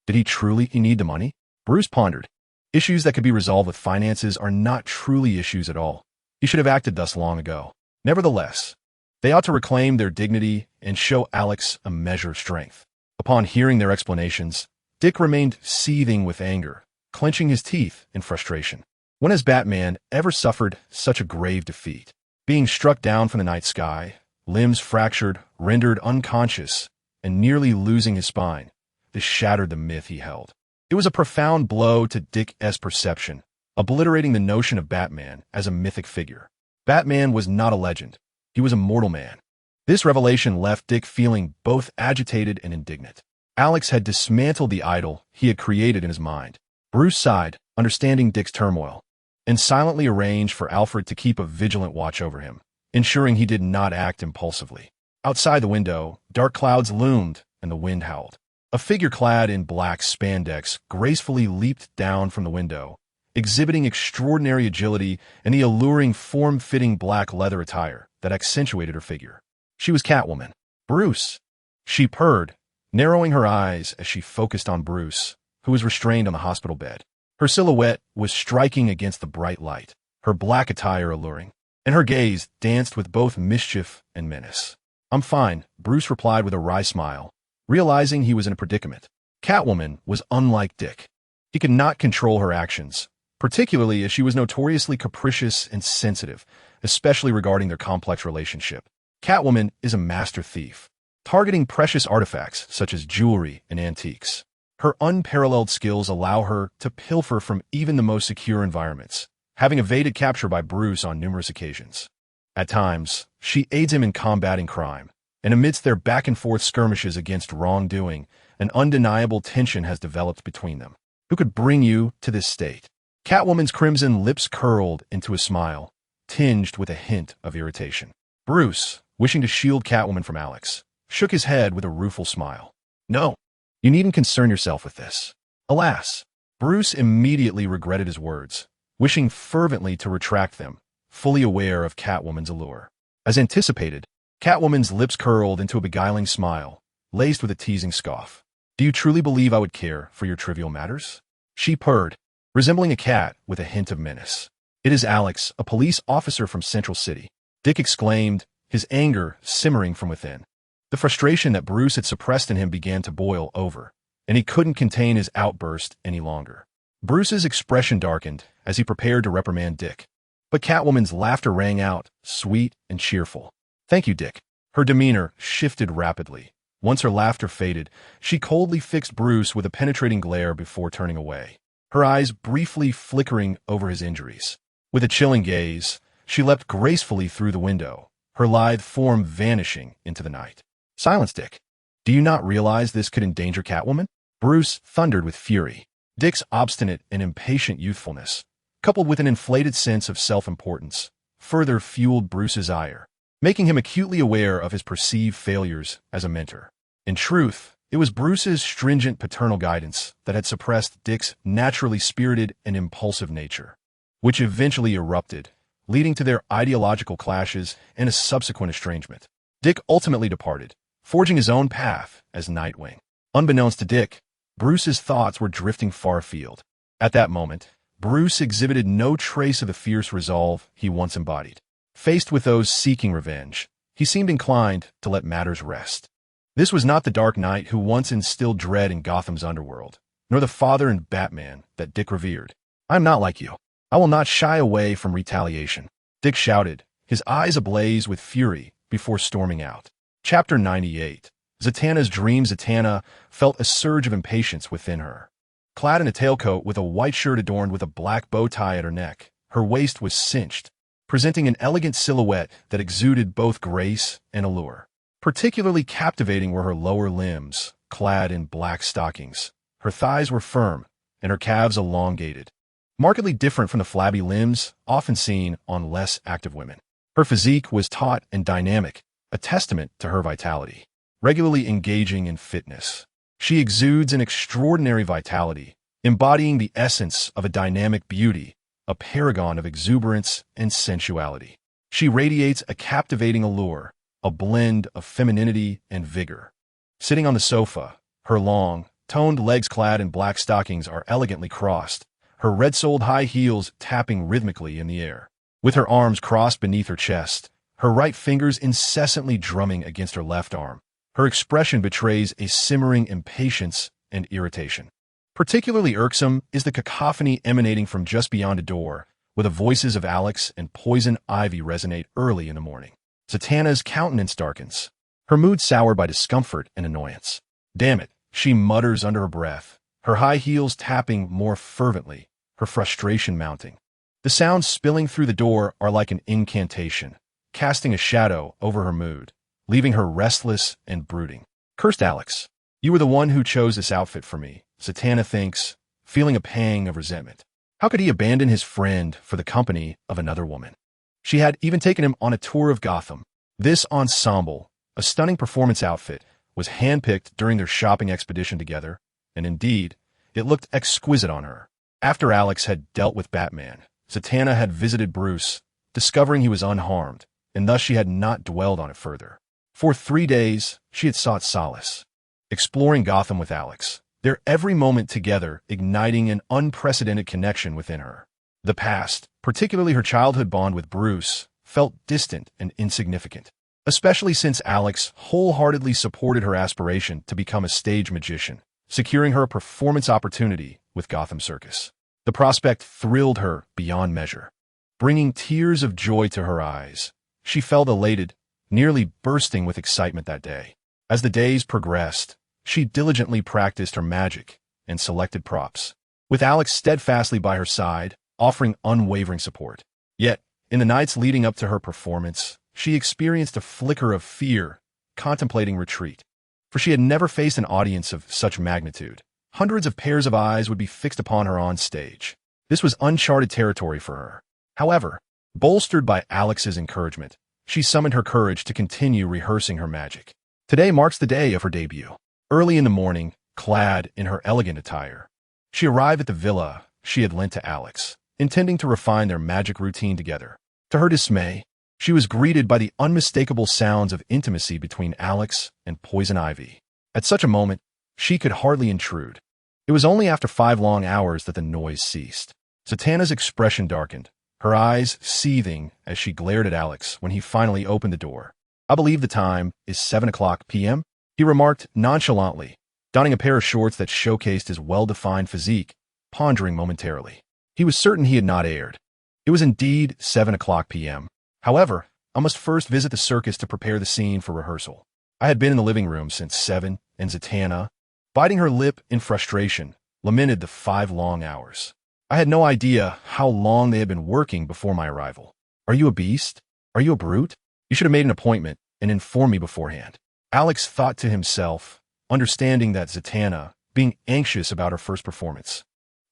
Did he truly need the money? Bruce pondered. Issues that could be resolved with finances are not truly issues at all. He should have acted thus long ago. Nevertheless, they ought to reclaim their dignity and show Alex a measure of strength. Upon hearing their explanations, Dick remained seething with anger, clenching his teeth in frustration. When has Batman ever suffered such a grave defeat? Being struck down from the night sky, limbs fractured, rendered unconscious, and nearly losing his spine, this shattered the myth he held. It was a profound blow to Dick's perception, obliterating the notion of Batman as a mythic figure. Batman was not a legend. He was a mortal man. This revelation left Dick feeling both agitated and indignant. Alex had dismantled the idol he had created in his mind. Bruce sighed, understanding Dick's turmoil, and silently arranged for Alfred to keep a vigilant watch over him, ensuring he did not act impulsively. Outside the window, dark clouds loomed and the wind howled. A figure clad in black spandex gracefully leaped down from the window, exhibiting extraordinary agility and the alluring form-fitting black leather attire that accentuated her figure. She was Catwoman. Bruce! She purred, narrowing her eyes as she focused on Bruce, who was restrained on the hospital bed. Her silhouette was striking against the bright light, her black attire alluring, and her gaze danced with both mischief and menace. "I'm fine," Bruce replied with a wry smile, realizing he was in a predicament. Catwoman was unlike Dick. He could not control her actions, particularly as she was notoriously capricious and sensitive, especially regarding their complex relationship. Catwoman is a master thief, targeting precious artifacts such as jewelry and antiques. Her unparalleled skills allow her to pilfer from even the most secure environments, having evaded capture by Bruce on numerous occasions. At times, she aids him in combating crime, and amidst their back-and-forth skirmishes against wrongdoing, an undeniable tension has developed between them. Who could bring you to this state? Catwoman's crimson lips curled into a smile, tinged with a hint of irritation. Bruce, wishing to shield Catwoman from Alex, shook his head with a rueful smile. "No, you needn't concern yourself with this." Alas, Bruce immediately regretted his words, wishing fervently to retract them, fully aware of Catwoman's allure. As anticipated, Catwoman's lips curled into a beguiling smile, laced with a teasing scoff. "Do you truly believe I would care for your trivial matters?" She purred, resembling a cat with a hint of menace. "It is Alex, a police officer from Central City," Dick exclaimed, his anger simmering from within. The frustration that Bruce had suppressed in him began to boil over, and he couldn't contain his outburst any longer. Bruce's expression darkened as he prepared to reprimand Dick, but Catwoman's laughter rang out, sweet and cheerful. "Thank you, Dick." Her demeanor shifted rapidly. Once her laughter faded, she coldly fixed Bruce with a penetrating glare before turning away, her eyes briefly flickering over his injuries. With a chilling gaze, she leapt gracefully through the window, her lithe form vanishing into the night. "Silence, Dick. Do you not realize this could endanger Catwoman?" Bruce thundered with fury. Dick's obstinate and impatient youthfulness, coupled with an inflated sense of self-importance, further fueled Bruce's ire, making him acutely aware of his perceived failures as a mentor. In truth, it was Bruce's stringent paternal guidance that had suppressed Dick's naturally spirited and impulsive nature, which eventually erupted, leading to their ideological clashes and a subsequent estrangement. Dick ultimately departed, forging his own path as Nightwing. Unbeknownst to Dick, Bruce's thoughts were drifting far afield. At that moment, Bruce exhibited no trace of the fierce resolve he once embodied. Faced with those seeking revenge, he seemed inclined to let matters rest. This was not the Dark Knight who once instilled dread in Gotham's underworld, nor the father and Batman that Dick revered. I am not like you. I will not shy away from retaliation, Dick shouted, his eyes ablaze with fury before storming out. Chapter 98. Zatanna's dream. Zatanna felt a surge of impatience within her. Clad in a tailcoat with a white shirt adorned with a black bow tie at her neck, her waist was cinched, presenting an elegant silhouette that exuded both grace and allure. Particularly captivating were her lower limbs, clad in black stockings. Her thighs were firm, and her calves elongated, markedly different from the flabby limbs often seen on less active women. Her physique was taut and dynamic, a testament to her vitality. Regularly engaging in fitness, she exudes an extraordinary vitality, embodying the essence of a dynamic beauty, a paragon of exuberance and sensuality. She radiates a captivating allure, a blend of femininity and vigor. Sitting on the sofa, her long, toned legs clad in black stockings are elegantly crossed, her red-soled high heels tapping rhythmically in the air. With her arms crossed beneath her chest, her right fingers incessantly drumming against her left arm, her expression betrays a simmering impatience and irritation. Particularly irksome is the cacophony emanating from just beyond a door, where the voices of Alex and Poison Ivy resonate early in the morning. Zatanna's countenance darkens, her mood soured by discomfort and annoyance. Damn it, she mutters under her breath, her high heels tapping more fervently, her frustration mounting. The sounds spilling through the door are like an incantation, casting a shadow over her mood, leaving her restless and brooding. Cursed Alex, you were the one who chose this outfit for me, Zatanna thinks, feeling a pang of resentment. How could he abandon his friend for the company of another woman? She had even taken him on a tour of Gotham. This ensemble, a stunning performance outfit, was handpicked during their shopping expedition together, and indeed, it looked exquisite on her. After Alex had dealt with Batman, Zatanna had visited Bruce, discovering he was unharmed, and thus she had not dwelled on it further. For 3 days, she had sought solace, exploring Gotham with Alex, their every moment together igniting an unprecedented connection within her. The past, particularly her childhood bond with Bruce, felt distant and insignificant, especially since Alex wholeheartedly supported her aspiration to become a stage magician, securing her a performance opportunity with Gotham Circus. The prospect thrilled her beyond measure, bringing tears of joy to her eyes. She felt elated, nearly bursting with excitement that day. As the days progressed, she diligently practiced her magic and selected props, with Alex steadfastly by her side, offering unwavering support. Yet, in the nights leading up to her performance, she experienced a flicker of fear, contemplating retreat. For she had never faced an audience of such magnitude. Hundreds of pairs of eyes would be fixed upon her on stage. This was uncharted territory for her. However, bolstered by Alex's encouragement, she summoned her courage to continue rehearsing her magic. Today marks the day of her debut. Early in the morning, clad in her elegant attire, she arrived at the villa she had lent to Alex, intending to refine their magic routine together. To her dismay, she was greeted by the unmistakable sounds of intimacy between Alex and Poison Ivy. At such a moment, she could hardly intrude. It was only after 5 long hours that the noise ceased. Zatanna's expression darkened, her eyes seething as she glared at Alex when he finally opened the door. I believe the time is 7:00 p.m., he remarked nonchalantly, donning a pair of shorts that showcased his well-defined physique, pondering momentarily. He was certain he had not erred. It was indeed 7:00 p.m. However, I must first visit the circus to prepare the scene for rehearsal. I had been in the living room since 7, and Zatanna, biting her lip in frustration, lamented the 5 long hours. I had no idea how long they had been working before my arrival. Are you a beast? Are you a brute? You should have made an appointment and informed me beforehand. Alex thought to himself, understanding that Zatanna, being anxious about her first performance,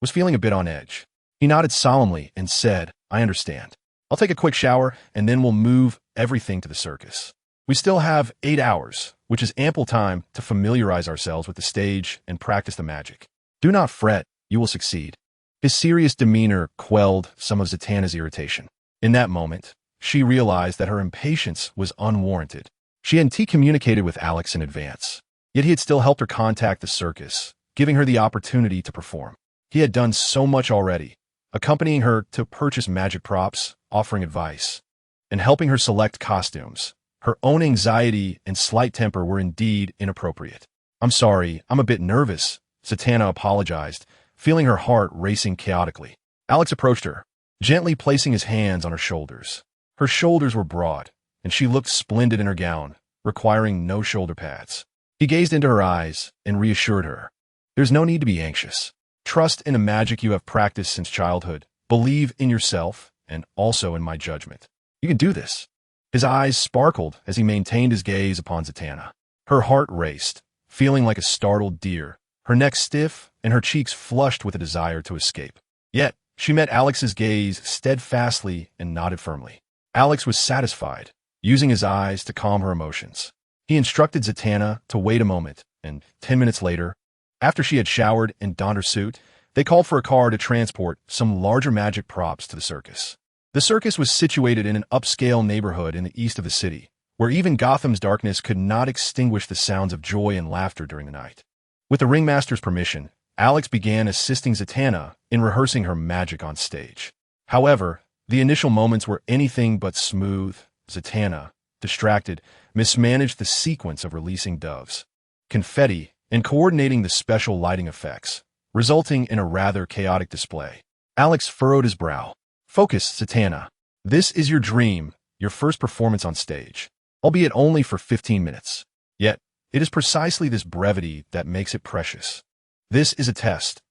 was feeling a bit on edge. He nodded solemnly and said, I understand. I'll take a quick shower and then we'll move everything to the circus. We still have 8 hours, which is ample time to familiarize ourselves with the stage and practice the magic. Do not fret, you will succeed. His serious demeanor quelled some of Zatanna's irritation. In that moment, she realized that her impatience was unwarranted. She hadn't communicated with Alex in advance, yet he had still helped her contact the circus, giving her the opportunity to perform. He had done so much already, accompanying her to purchase magic props, offering advice, and helping her select costumes, Her own anxiety and slight temper were indeed inappropriate. "I'm sorry, I'm a bit nervous," Zatanna apologized, feeling her heart racing chaotically. Alex approached her, gently placing his hands on her shoulders. Her shoulders were broad, and she looked splendid in her gown, requiring no shoulder pads. He gazed into her eyes and reassured her. "There's no need to be anxious. Trust in the magic you have practiced since childhood. Believe in yourself and also in my judgment. You can do this." His eyes sparkled as he maintained his gaze upon Zatanna. Her heart raced, feeling like a startled deer, her neck stiff and her cheeks flushed with a desire to escape. Yet, she met Alex's gaze steadfastly and nodded firmly. Alex was satisfied, using his eyes to calm her emotions. He instructed Zatanna to wait a moment, and 10 minutes later, after she had showered and donned her suit, they called for a car to transport some larger magic props to the circus. The circus was situated in an upscale neighborhood in the east of the city, where even Gotham's darkness could not extinguish the sounds of joy and laughter during the night. With the ringmaster's permission, Alex began assisting Zatanna in rehearsing her magic on stage. However, the initial moments were anything but smooth. Zatanna, distracted, mismanaged the sequence of releasing doves, confetti, and coordinating the special lighting effects, resulting in a rather chaotic display. Alex furrowed his brow. "Focus, Zatanna. This is your dream, your first performance on stage, albeit only for 15 minutes. Yet, it is precisely this brevity that makes it precious. This is a test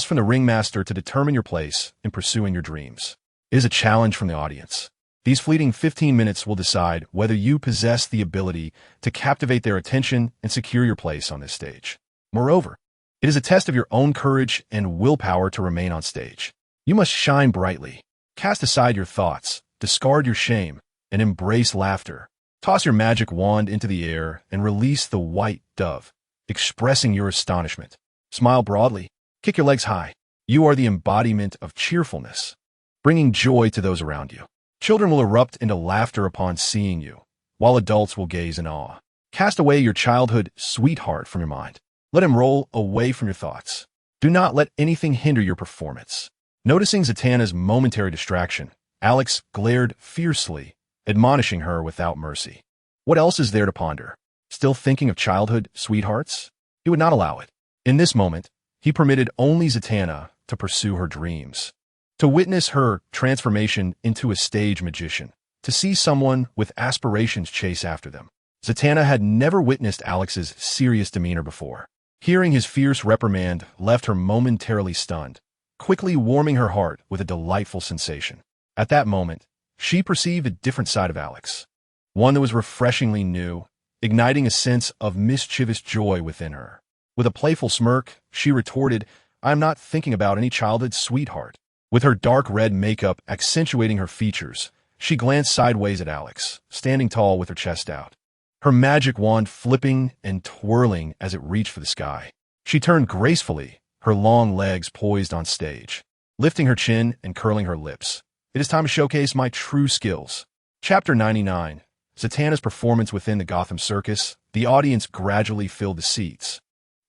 from the ringmaster to determine your place in pursuing your dreams. It is a challenge from the audience. These fleeting 15 minutes will decide whether you possess the ability to captivate their attention and secure your place on this stage. Moreover, it is a test of your own courage and willpower to remain on stage. You must shine brightly. Cast aside your thoughts, discard your shame, and embrace laughter. Toss your magic wand into the air and release the white dove, expressing your astonishment. Smile broadly. Kick your legs high. You are the embodiment of cheerfulness, bringing joy to those around you. Children will erupt into laughter upon seeing you, while adults will gaze in awe. Cast away your childhood sweetheart from your mind. Let him roll away from your thoughts. Do not let anything hinder your performance." Noticing Zatanna's momentary distraction, Alex glared fiercely, admonishing her without mercy. What else is there to ponder? Still thinking of childhood sweethearts? He would not allow it. In this moment, he permitted only Zatanna to pursue her dreams, to witness her transformation into a stage magician, to see someone with aspirations chase after them. Zatanna had never witnessed Alex's serious demeanor before. Hearing his fierce reprimand left her momentarily stunned, quickly warming her heart with a delightful sensation. At that moment, she perceived a different side of Alex, one that was refreshingly new, igniting a sense of mischievous joy within her. With a playful smirk, she retorted, "I am not thinking about any childhood sweetheart." With her dark red makeup accentuating her features, she glanced sideways at Alex, standing tall with her chest out, her magic wand flipping and twirling as it reached for the sky. She turned gracefully, her long legs poised on stage, lifting her chin and curling her lips. "It is time to showcase my true skills." Chapter 99. Zatanna's performance within the Gotham Circus. The audience gradually filled the seats,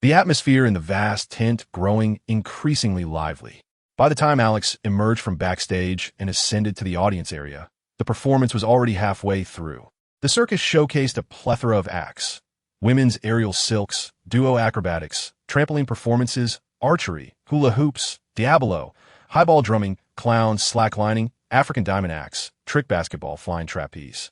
the atmosphere in the vast tent growing increasingly lively. By the time Alex emerged from backstage and ascended to the audience area, the performance was already halfway through. The circus showcased a plethora of acts: women's aerial silks, duo acrobatics, trampoline performances, archery, hula hoops, diabolo, highball drumming, clowns, slacklining, African diamond acts, trick basketball, flying trapeze.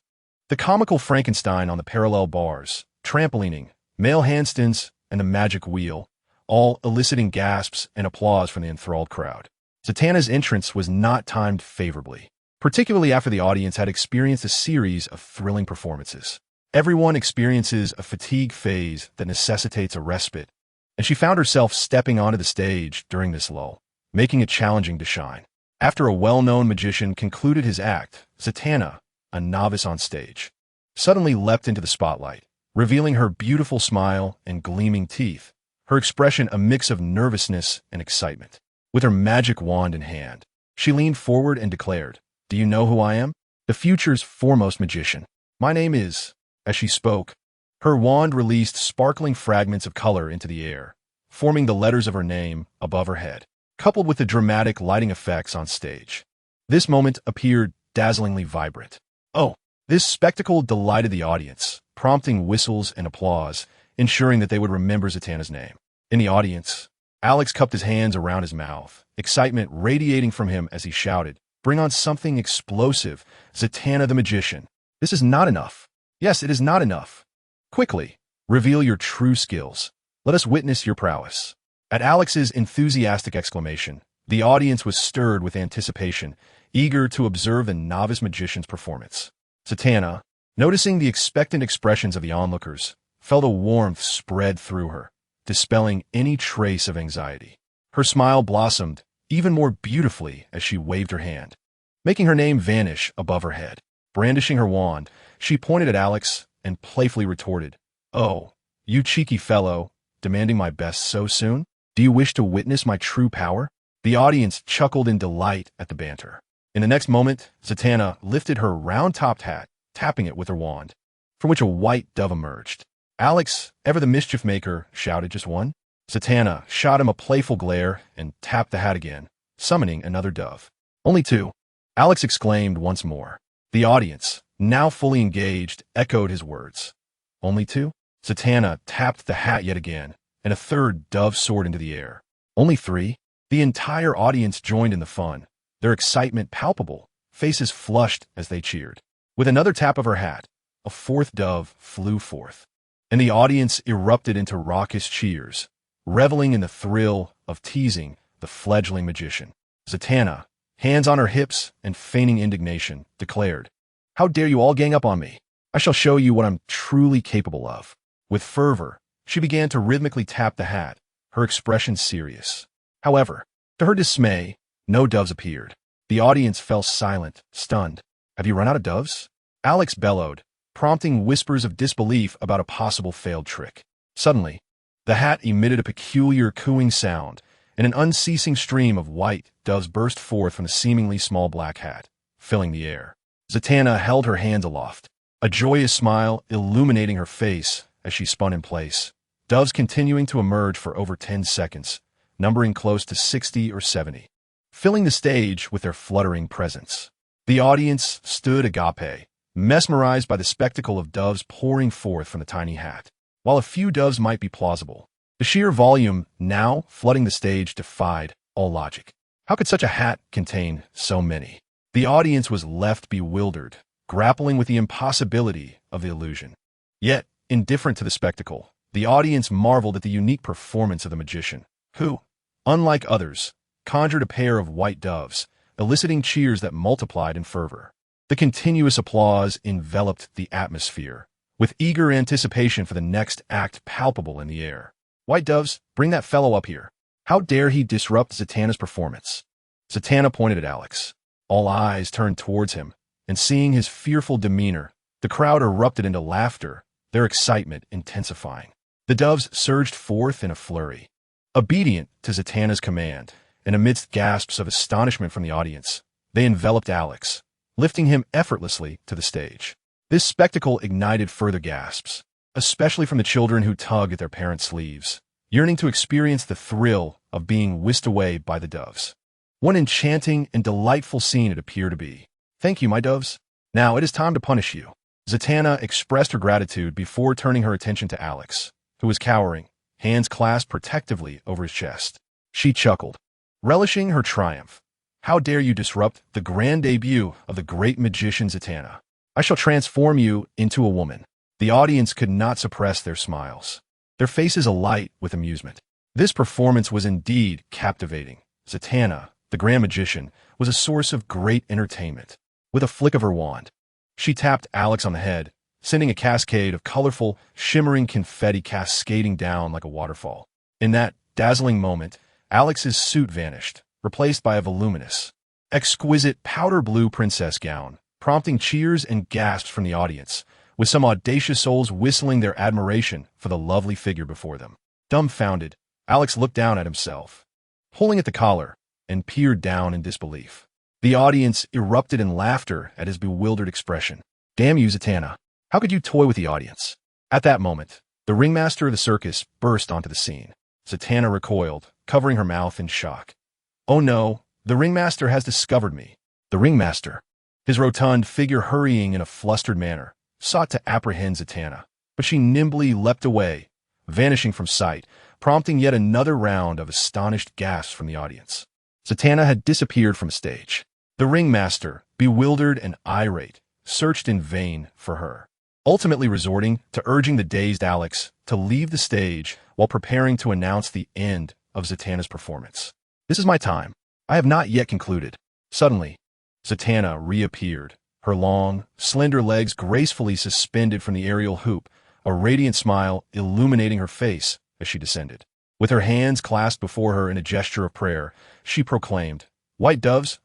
The comical Frankenstein on the parallel bars, trampolining, male handstands, and the magic wheel, all eliciting gasps and applause from the enthralled crowd. Zatanna's entrance was not timed favorably, particularly after the audience had experienced a series of thrilling performances. Everyone experiences a fatigue phase that necessitates a respite, and she found herself stepping onto the stage during this lull, making it challenging to shine. After a well-known magician concluded his act, Zatanna, a novice on stage, suddenly leapt into the spotlight, revealing her beautiful smile and gleaming teeth, her expression a mix of nervousness and excitement. With her magic wand in hand, she leaned forward and declared, "Do you know who I am? The future's foremost magician. My name is..." As she spoke, her wand released sparkling fragments of color into the air, forming the letters of her name above her head, coupled with the dramatic lighting effects on stage. This moment appeared dazzlingly vibrant. "Oh, This spectacle delighted the audience, prompting whistles and applause, ensuring that they would remember Zatanna's name. In the audience, Alex cupped his hands around his mouth, excitement radiating from him as he shouted, "Bring on something explosive, Zatanna the Magician. This is not enough. Yes, it is not enough. Quickly, reveal your true skills. Let us witness your prowess." At Alex's enthusiastic exclamation, the audience was stirred with anticipation, eager to observe the novice magician's performance. Zatanna, noticing the expectant expressions of the onlookers, felt a warmth spread through her, dispelling any trace of anxiety. Her smile blossomed even more beautifully as she waved her hand, making her name vanish above her head. Brandishing her wand, she pointed at Alex and playfully retorted, "Oh, you cheeky fellow, demanding my best so soon? Do you wish to witness my true power?" The audience chuckled in delight at the banter. In the next moment, Zatanna lifted her round-topped hat, tapping it with her wand, from which a white dove emerged. "Alex, ever the mischief maker," shouted just one. Zatanna shot him a playful glare and tapped the hat again, summoning another dove. "Only two," Alex exclaimed once more. The audience, now fully engaged, echoed his words. "Only two?" Zatanna tapped the hat yet again, and a third dove soared into the air. "Only three?" The entire audience joined in the fun, their excitement palpable, faces flushed as they cheered. With another tap of her hat, a fourth dove flew forth, and the audience erupted into raucous cheers, reveling in the thrill of teasing the fledgling magician. Zatanna, hands on her hips and feigning indignation, declared, "How dare you all gang up on me? I shall show you what I'm truly capable of." With fervor, she began to rhythmically tap the hat, her expression serious. However, to her dismay, no doves appeared. The audience fell silent, stunned. "Have you run out of doves?" Alex bellowed, prompting whispers of disbelief about a possible failed trick. Suddenly, the hat emitted a peculiar cooing sound, and an unceasing stream of white doves burst forth from the seemingly small black hat, filling the air. Zatanna held her hands aloft, a joyous smile illuminating her face as she spun in place, doves continuing to emerge for over 10 seconds, numbering close to 60 or 70, filling the stage with their fluttering presence. The audience stood agape, mesmerized by the spectacle of doves pouring forth from the tiny hat. While a few doves might be plausible, the sheer volume now flooding the stage defied all logic. How could such a hat contain so many? The audience was left bewildered, grappling with the impossibility of the illusion. Yet, indifferent to the spectacle, the audience marveled at the unique performance of the magician, who, unlike others, conjured a pair of white doves, eliciting cheers that multiplied in fervor. The continuous applause enveloped the atmosphere, with eager anticipation for the next act palpable in the air. "White doves, bring that fellow up here. How dare he disrupt Zatanna's performance?" Zatanna pointed at Alex. All eyes turned towards him, and seeing his fearful demeanor, the crowd erupted into laughter, their excitement intensifying. The doves surged forth in a flurry. Obedient to Zatanna's command, and amidst gasps of astonishment from the audience, they enveloped Alex, lifting him effortlessly to the stage. This spectacle ignited further gasps, especially from the children who tugged at their parents' sleeves, yearning to experience the thrill of being whisked away by the doves. One enchanting and delightful scene it appeared to be. "Thank you, my doves. Now it is time to punish you." Zatanna expressed her gratitude before turning her attention to Alex, who was cowering, hands clasped protectively over his chest. She chuckled, relishing her triumph. "How dare you disrupt the grand debut of the great magician Zatanna? I shall transform you into a woman." The audience could not suppress their smiles, their faces alight with amusement. This performance was indeed captivating. Zatanna, the grand magician, was a source of great entertainment. With a flick of her wand, she tapped Alex on the head, sending a cascade of colorful, shimmering confetti cascading down like a waterfall. In that dazzling moment, Alex's suit vanished, replaced by a voluminous, exquisite powder blue princess gown, prompting cheers and gasps from the audience, with some audacious souls whistling their admiration for the lovely figure before them. Dumbfounded, Alex looked down at himself, pulling at the collar, and peered down in disbelief. The audience erupted in laughter at his bewildered expression. "Damn you, Zatanna. How could you toy with the audience?" At that moment, the ringmaster of the circus burst onto the scene. Zatanna recoiled, covering her mouth in shock. "Oh no, the ringmaster has discovered me." "The ringmaster?" His rotund figure, hurrying in a flustered manner, sought to apprehend Zatanna, but she nimbly leapt away, vanishing from sight, prompting yet another round of astonished gasps from the audience. Zatanna had disappeared from the stage. The ringmaster, bewildered and irate, searched in vain for her, ultimately resorting to urging the dazed Alex to leave the stage while preparing to announce the end of Zatanna's performance. "This is my time. I have not yet concluded." Suddenly, Zatanna reappeared, her long, slender legs gracefully suspended from the aerial hoop, a radiant smile illuminating her face as she descended. With her hands clasped before her in a gesture of prayer, she proclaimed, white doves,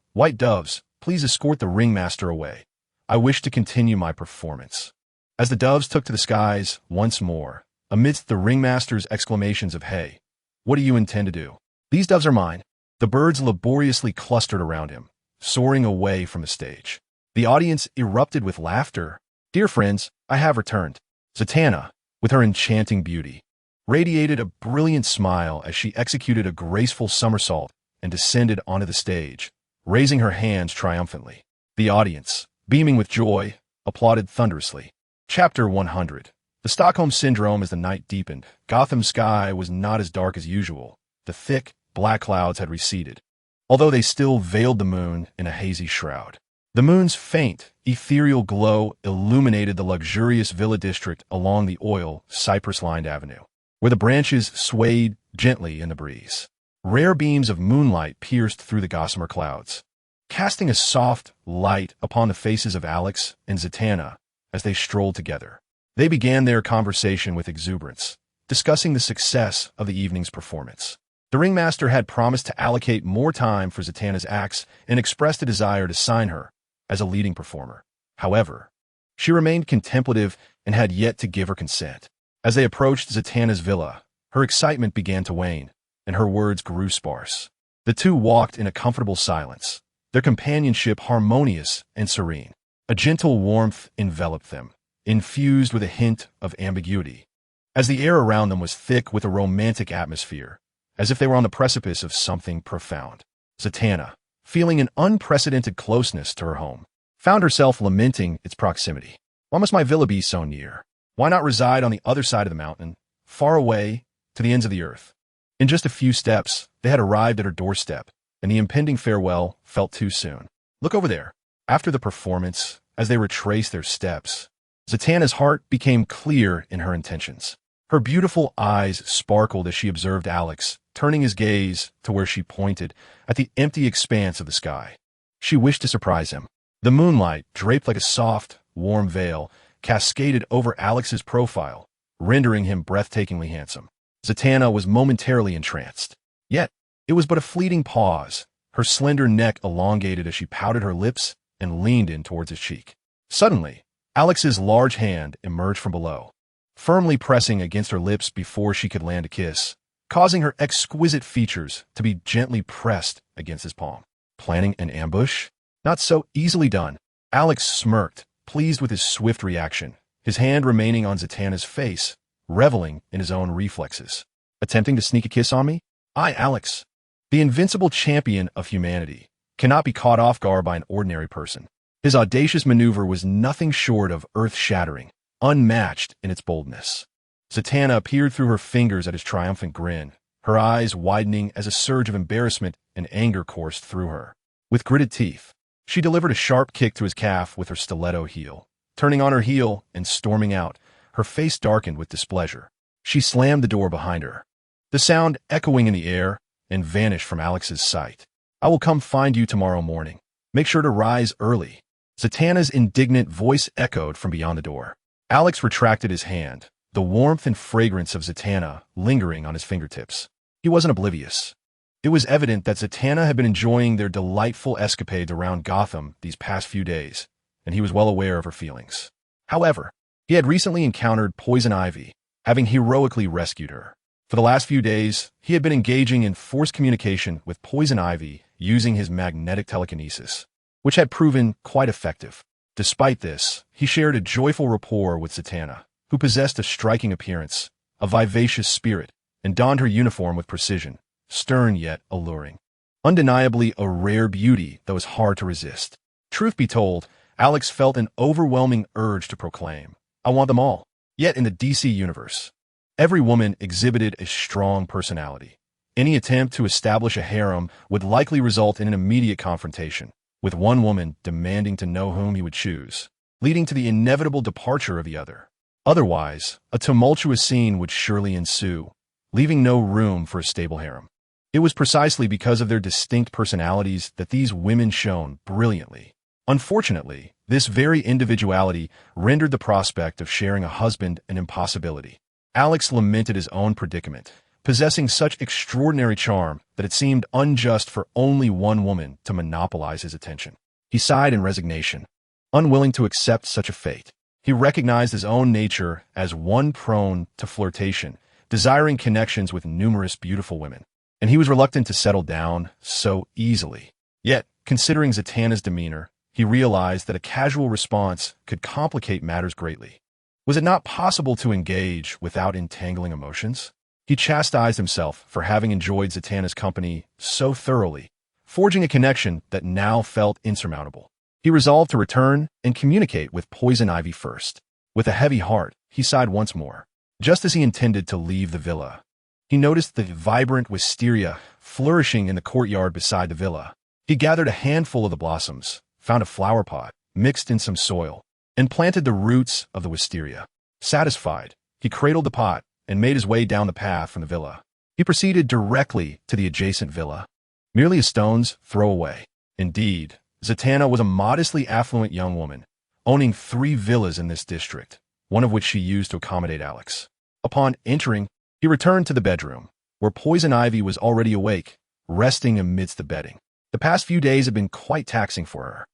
please escort the ringmaster away. I wish to continue my performance." As the doves took to the skies once more, amidst the ringmaster's exclamations of, "Hey, what do you intend to do?" "These doves are mine." The birds laboriously clustered around him, soaring away from the stage. The audience erupted with laughter. "Dear friends, I have returned." Zatanna, with her enchanting beauty, radiated a brilliant smile as she executed a graceful somersault and descended onto the stage, raising her hands triumphantly. The audience, beaming with joy, applauded thunderously. Chapter 100. The Stockholm Syndrome. As the night deepened, Gotham's sky was not as dark as usual. The thick, black clouds had receded, although they still veiled the moon in a hazy shroud. The moon's faint, ethereal glow illuminated the luxurious villa district along the oil, cypress-lined avenue, where the branches swayed gently in the breeze. Rare beams of moonlight pierced through the gossamer clouds, casting a soft light upon the faces of Alex and Zatanna as they strolled together. They began their conversation with exuberance, discussing the success of the evening's performance. The ringmaster had promised to allocate more time for Zatanna's acts and expressed a desire to sign her as a leading performer. However, she remained contemplative and had yet to give her consent. As they approached Zatanna's villa, her excitement began to wane, and her words grew sparse. The two walked in a comfortable silence, their companionship harmonious and serene. A gentle warmth enveloped them, infused with a hint of ambiguity, as the air around them was thick with a romantic atmosphere, as if they were on the precipice of something profound. Zatanna, feeling an unprecedented closeness to her home, found herself lamenting its proximity. Why must my villa be so near? Why not reside on the other side of the mountain, far away to the ends of the earth? In just a few steps, they had arrived at her doorstep, and the impending farewell felt too soon. "Look over there." After the performance, as they retraced their steps, Zatanna's heart became clear in her intentions. Her beautiful eyes sparkled as she observed Alex, turning his gaze to where she pointed at the empty expanse of the sky. She wished to surprise him. The moonlight, draped like a soft, warm veil, cascaded over Alex's profile, rendering him breathtakingly handsome. Zatanna was momentarily entranced. Yet, it was but a fleeting pause. Her slender neck elongated as she pouted her lips and leaned in towards his cheek. Suddenly, Alex's large hand emerged from below, firmly pressing against her lips before she could land a kiss, causing her exquisite features to be gently pressed against his palm. Planning an ambush? Not so easily done. Alex smirked, pleased with his swift reaction, his hand remaining on Zatanna's face, reveling in his own reflexes. Attempting to sneak a kiss on me? I, Alex, the invincible champion of humanity, cannot be caught off guard by an ordinary person. His audacious maneuver was nothing short of earth-shattering, unmatched in its boldness. Zatanna peered through her fingers at his triumphant grin, her eyes widening as a surge of embarrassment and anger coursed through her. With gritted teeth, she delivered a sharp kick to his calf with her stiletto heel. Turning on her heel and storming out, her face darkened with displeasure. She slammed the door behind her, the sound echoing in the air, and vanished from Alex's sight. I will come find you tomorrow morning. Make sure to rise early. Zatanna's indignant voice echoed from beyond the door. Alex retracted his hand, the warmth and fragrance of Zatanna lingering on his fingertips. He wasn't oblivious. It was evident that Zatanna had been enjoying their delightful escapades around Gotham these past few days, and he was well aware of her feelings. However, he had recently encountered Poison Ivy, having heroically rescued her. For the last few days, he had been engaging in forced communication with Poison Ivy using his magnetic telekinesis, which had proven quite effective. Despite this, he shared a joyful rapport with Zatanna, who possessed a striking appearance, a vivacious spirit, and donned her uniform with precision, stern yet alluring. Undeniably a rare beauty that was hard to resist. Truth be told, Alex felt an overwhelming urge to proclaim, "I want them all." Yet in the DC universe, every woman exhibited a strong personality. Any attempt to establish a harem would likely result in an immediate confrontation, with one woman demanding to know whom he would choose, leading to the inevitable departure of the other. Otherwise, a tumultuous scene would surely ensue, leaving no room for a stable harem. It was precisely because of their distinct personalities that these women shone brilliantly. Unfortunately, this very individuality rendered the prospect of sharing a husband an impossibility. Alex lamented his own predicament, possessing such extraordinary charm that it seemed unjust for only one woman to monopolize his attention. He sighed in resignation, unwilling to accept such a fate. He recognized his own nature as one prone to flirtation, desiring connections with numerous beautiful women, and he was reluctant to settle down so easily. Yet, considering Zatanna's demeanor, he realized that a casual response could complicate matters greatly. Was it not possible to engage without entangling emotions? He chastised himself for having enjoyed Zatanna's company so thoroughly, forging a connection that now felt insurmountable. He resolved to return and communicate with Poison Ivy first. With a heavy heart, he sighed once more. Just as he intended to leave the villa, he noticed the vibrant wisteria flourishing in the courtyard beside the villa. He gathered a handful of the blossoms, found a flower pot, mixed in some soil, and planted the roots of the wisteria. Satisfied, he cradled the pot and made his way down the path from the villa. He proceeded directly to the adjacent villa, merely a stone's throw away. Indeed, Zatanna was a modestly affluent young woman, owning 3 villas in this district, one of which she used to accommodate Alex. Upon entering, he returned to the bedroom, where Poison Ivy was already awake, resting amidst the bedding. The past few days had been quite taxing for her,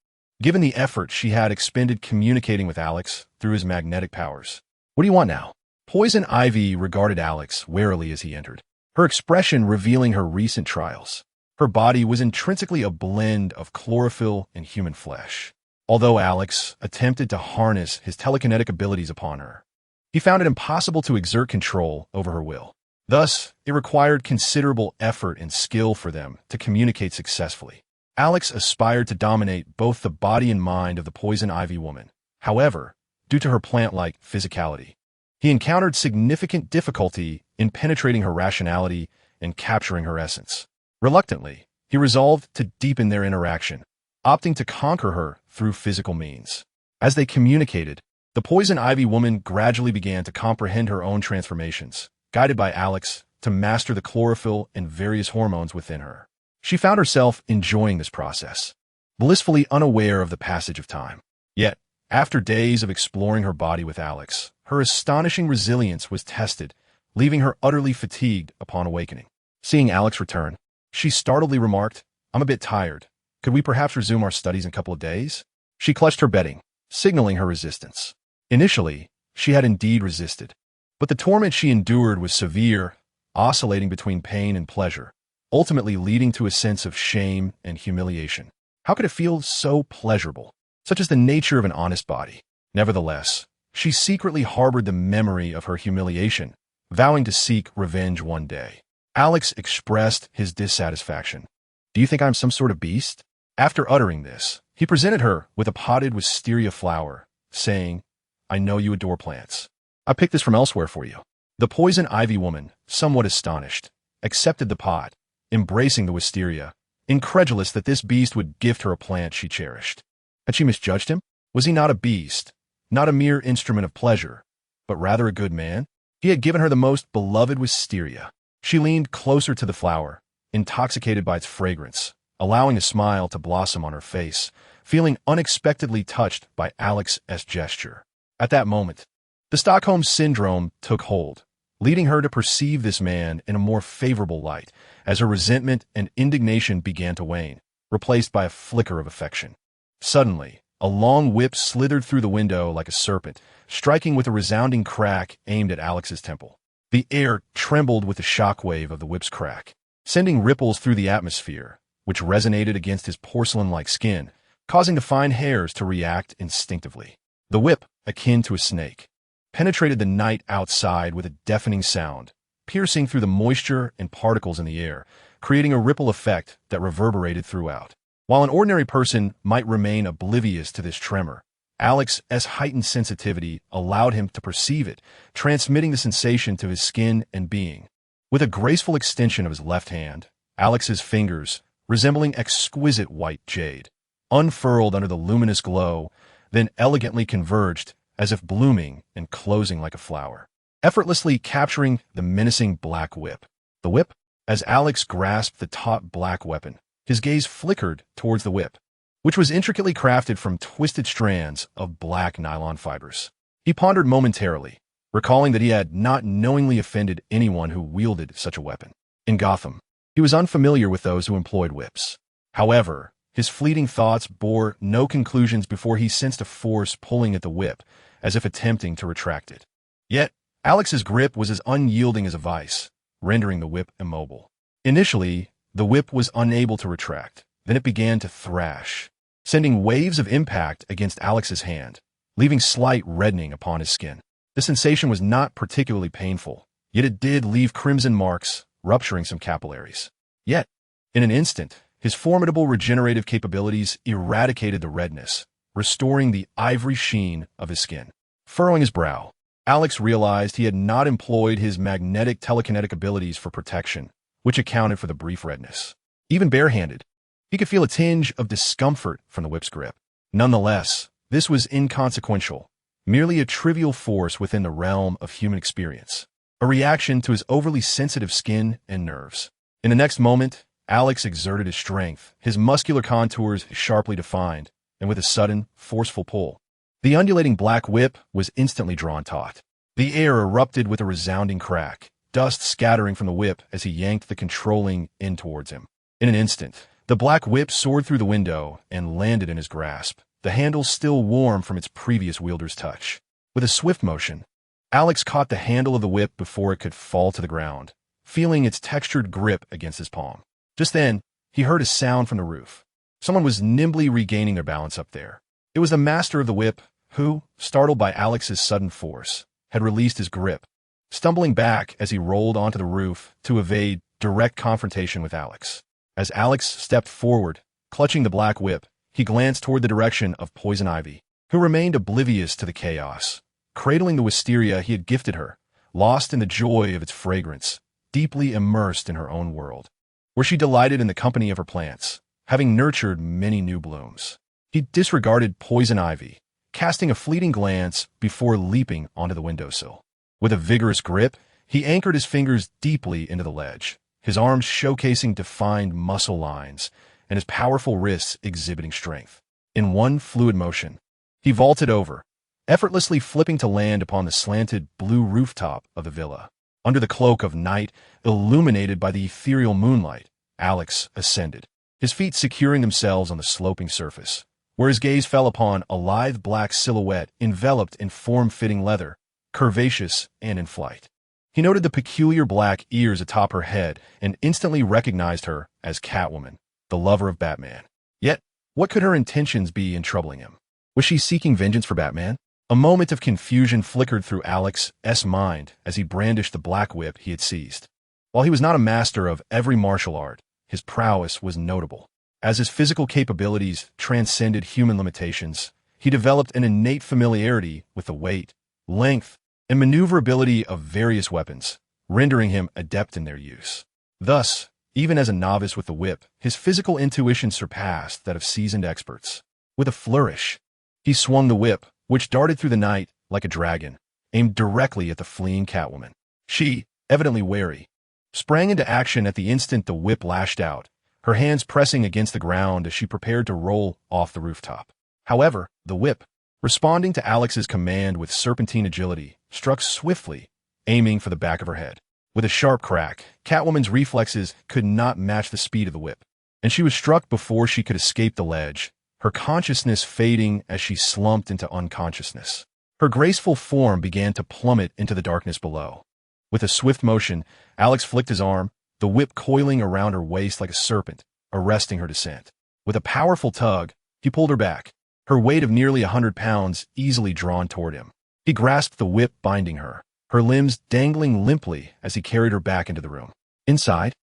given the effort she had expended communicating with Alex through his magnetic powers. "What do you want now?" Poison Ivy regarded Alex warily as he entered, her expression revealing her recent trials. Her body was intrinsically a blend of chlorophyll and human flesh. Although Alex attempted to harness his telekinetic abilities upon her, he found it impossible to exert control over her will. Thus, it required considerable effort and skill for them to communicate successfully. Alex aspired to dominate both the body and mind of the Poison Ivy woman. However, due to her plant-like physicality, he encountered significant difficulty in penetrating her rationality and capturing her essence. Reluctantly, he resolved to deepen their interaction, opting to conquer her through physical means. As they communicated, the Poison Ivy woman gradually began to comprehend her own transformations, guided by Alex to master the chlorophyll and various hormones within her. She found herself enjoying this process, blissfully unaware of the passage of time. Yet, after days of exploring her body with Alex, her astonishing resilience was tested, leaving her utterly fatigued upon awakening. Seeing Alex return, she startledly remarked, "I'm a bit tired. Could we perhaps resume our studies in a couple of days?" She clutched her bedding, signaling her resistance. Initially, she had indeed resisted, but the torment she endured was severe, oscillating between pain and pleasure, ultimately leading to a sense of shame and humiliation. How could it feel so pleasurable? Such is the nature of an honest body. Nevertheless, she secretly harbored the memory of her humiliation, vowing to seek revenge one day. Alex expressed his dissatisfaction. "Do you think I'm some sort of beast?" After uttering this, he presented her with a potted wisteria flower, saying, "I know you adore plants. I picked this from elsewhere for you." The Poison Ivy woman, somewhat astonished, accepted the pot, embracing the wisteria, incredulous that this beast would gift her a plant she cherished. Had she misjudged him? Was he not a beast, not a mere instrument of pleasure, but rather a good man? He had given her the most beloved wisteria. She leaned closer to the flower, intoxicated by its fragrance, allowing a smile to blossom on her face, feeling unexpectedly touched by Alex's gesture. At that moment, the Stockholm Syndrome took hold, leading her to perceive this man in a more favorable light, as her resentment and indignation began to wane, replaced by a flicker of affection. Suddenly, a long whip slithered through the window like a serpent, striking with a resounding crack aimed at Alex's temple. The air trembled with the shockwave of the whip's crack, sending ripples through the atmosphere, which resonated against his porcelain-like skin, causing the fine hairs to react instinctively. The whip, akin to a snake, penetrated the night outside with a deafening sound, piercing through the moisture and particles in the air, creating a ripple effect that reverberated throughout. While an ordinary person might remain oblivious to this tremor, Alex's heightened sensitivity allowed him to perceive it, transmitting the sensation to his skin and being. With a graceful extension of his left hand, Alex's fingers, resembling exquisite white jade, unfurled under the luminous glow, then elegantly converged as if blooming and closing like a flower, effortlessly capturing the menacing black whip. The whip? As Alex grasped the taut black weapon, his gaze flickered towards the whip, which was intricately crafted from twisted strands of black nylon fibers. He pondered momentarily, recalling that he had not knowingly offended anyone who wielded such a weapon. In Gotham, he was unfamiliar with those who employed whips. However, his fleeting thoughts bore no conclusions before he sensed a force pulling at the whip, as if attempting to retract it. Yet, Alex's grip was as unyielding as a vice, rendering the whip immobile. Initially, the whip was unable to retract. Then it began to thrash, sending waves of impact against Alex's hand, leaving slight reddening upon his skin. The sensation was not particularly painful, yet it did leave crimson marks, rupturing some capillaries. Yet, in an instant, his formidable regenerative capabilities eradicated the redness, restoring the ivory sheen of his skin. Furrowing his brow, Alex realized he had not employed his magnetic telekinetic abilities for protection, which accounted for the brief redness. Even barehanded, he could feel a tinge of discomfort from the whip's grip. Nonetheless, this was inconsequential, merely a trivial force within the realm of human experience, a reaction to his overly sensitive skin and nerves. In the next moment, Alex exerted his strength, his muscular contours sharply defined, and with a sudden, forceful pull, the undulating black whip was instantly drawn taut. The air erupted with a resounding crack, dust scattering from the whip as he yanked the controlling end towards him. In an instant, the black whip soared through the window and landed in his grasp, the handle still warm from its previous wielder's touch. With a swift motion, Alex caught the handle of the whip before it could fall to the ground, feeling its textured grip against his palm. Just then, he heard a sound from the roof. Someone was nimbly regaining their balance up there. It was the master of the whip, who, startled by Alex's sudden force, had released his grip, stumbling back as he rolled onto the roof to evade direct confrontation with Alex. As Alex stepped forward, clutching the black whip, he glanced toward the direction of Poison Ivy, who remained oblivious to the chaos, cradling the wisteria he had gifted her, lost in the joy of its fragrance, deeply immersed in her own world, where she delighted in the company of her plants, having nurtured many new blooms. He disregarded Poison Ivy, casting a fleeting glance before leaping onto the windowsill. With a vigorous grip, he anchored his fingers deeply into the ledge, his arms showcasing defined muscle lines and his powerful wrists exhibiting strength. In one fluid motion, he vaulted over, effortlessly flipping to land upon the slanted blue rooftop of the villa. Under the cloak of night, illuminated by the ethereal moonlight, Alex ascended, his feet securing themselves on the sloping surface, where his gaze fell upon a lithe black silhouette enveloped in form-fitting leather, curvaceous and in flight. He noted the peculiar black ears atop her head and instantly recognized her as Catwoman, the lover of Batman. Yet, what could her intentions be in troubling him? Was she seeking vengeance for Batman? A moment of confusion flickered through Alex's mind as he brandished the black whip he had seized. While he was not a master of every martial art, his prowess was notable. As his physical capabilities transcended human limitations, he developed an innate familiarity with the weight, length, and maneuverability of various weapons, rendering him adept in their use. Thus, even as a novice with the whip, his physical intuition surpassed that of seasoned experts. With a flourish, he swung the whip, which darted through the night like a dragon, aimed directly at the fleeing Catwoman. She, evidently wary, sprang into action at the instant the whip lashed out, her hands pressing against the ground as she prepared to roll off the rooftop. However, the whip, responding to Alex's command with serpentine agility, struck swiftly, aiming for the back of her head. With a sharp crack, Catwoman's reflexes could not match the speed of the whip, and she was struck before she could escape the ledge, her consciousness fading as she slumped into unconsciousness. Her graceful form began to plummet into the darkness below. With a swift motion, Alex flicked his arm, the whip coiling around her waist like a serpent, arresting her descent. With a powerful tug, he pulled her back, her weight of nearly 100 pounds easily drawn toward him. He grasped the whip binding her, her limbs dangling limply as he carried her back into the room. Inside,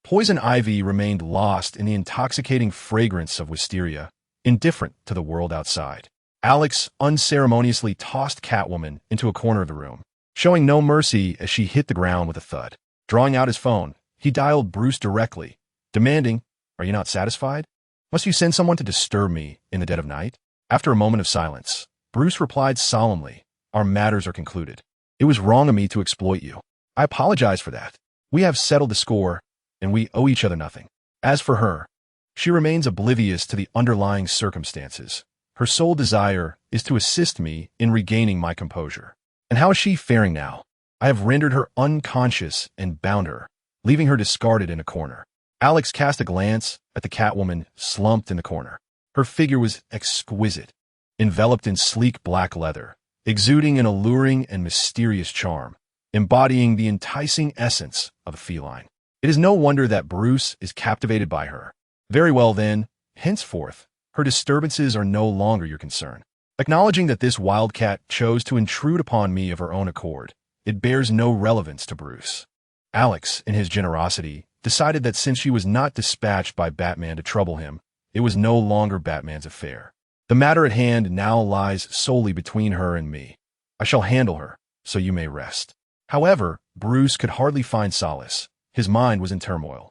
Poison ivy remained lost in the intoxicating fragrance of wisteria, indifferent to the world outside. Alex unceremoniously tossed Catwoman into a corner of the room, showing no mercy as she hit the ground with a thud. Drawing out his phone, he dialed Bruce directly, demanding, "Are you not satisfied? Must you send someone to disturb me in the dead of night?" After a moment of silence, Bruce replied solemnly, "Our matters are concluded. It was wrong of me to exploit you. I apologize for that. We have settled the score, and we owe each other nothing." As for her, she remains oblivious to the underlying circumstances. Her sole desire is to assist me in regaining my composure. And how is she faring now? I have rendered her unconscious and bound her, leaving her discarded in a corner. Alex cast a glance at the Catwoman slumped in the corner. Her figure was exquisite, enveloped in sleek black leather, exuding an alluring and mysterious charm, embodying the enticing essence of a feline. It is no wonder that Bruce is captivated by her. Very well then, henceforth, her disturbances are no longer your concern. Acknowledging that this wildcat chose to intrude upon me of her own accord, it bears no relevance to Bruce. Alex, in his generosity, decided that since she was not dispatched by Batman to trouble him, it was no longer Batman's affair. The matter at hand now lies solely between her and me. I shall handle her, so you may rest. However, Bruce could hardly find solace. His mind was in turmoil.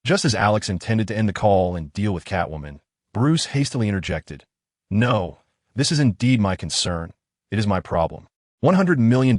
Just as Alex intended to end the call and deal with Catwoman, Bruce hastily interjected, "No, this is indeed my concern. It is my problem. $100 million,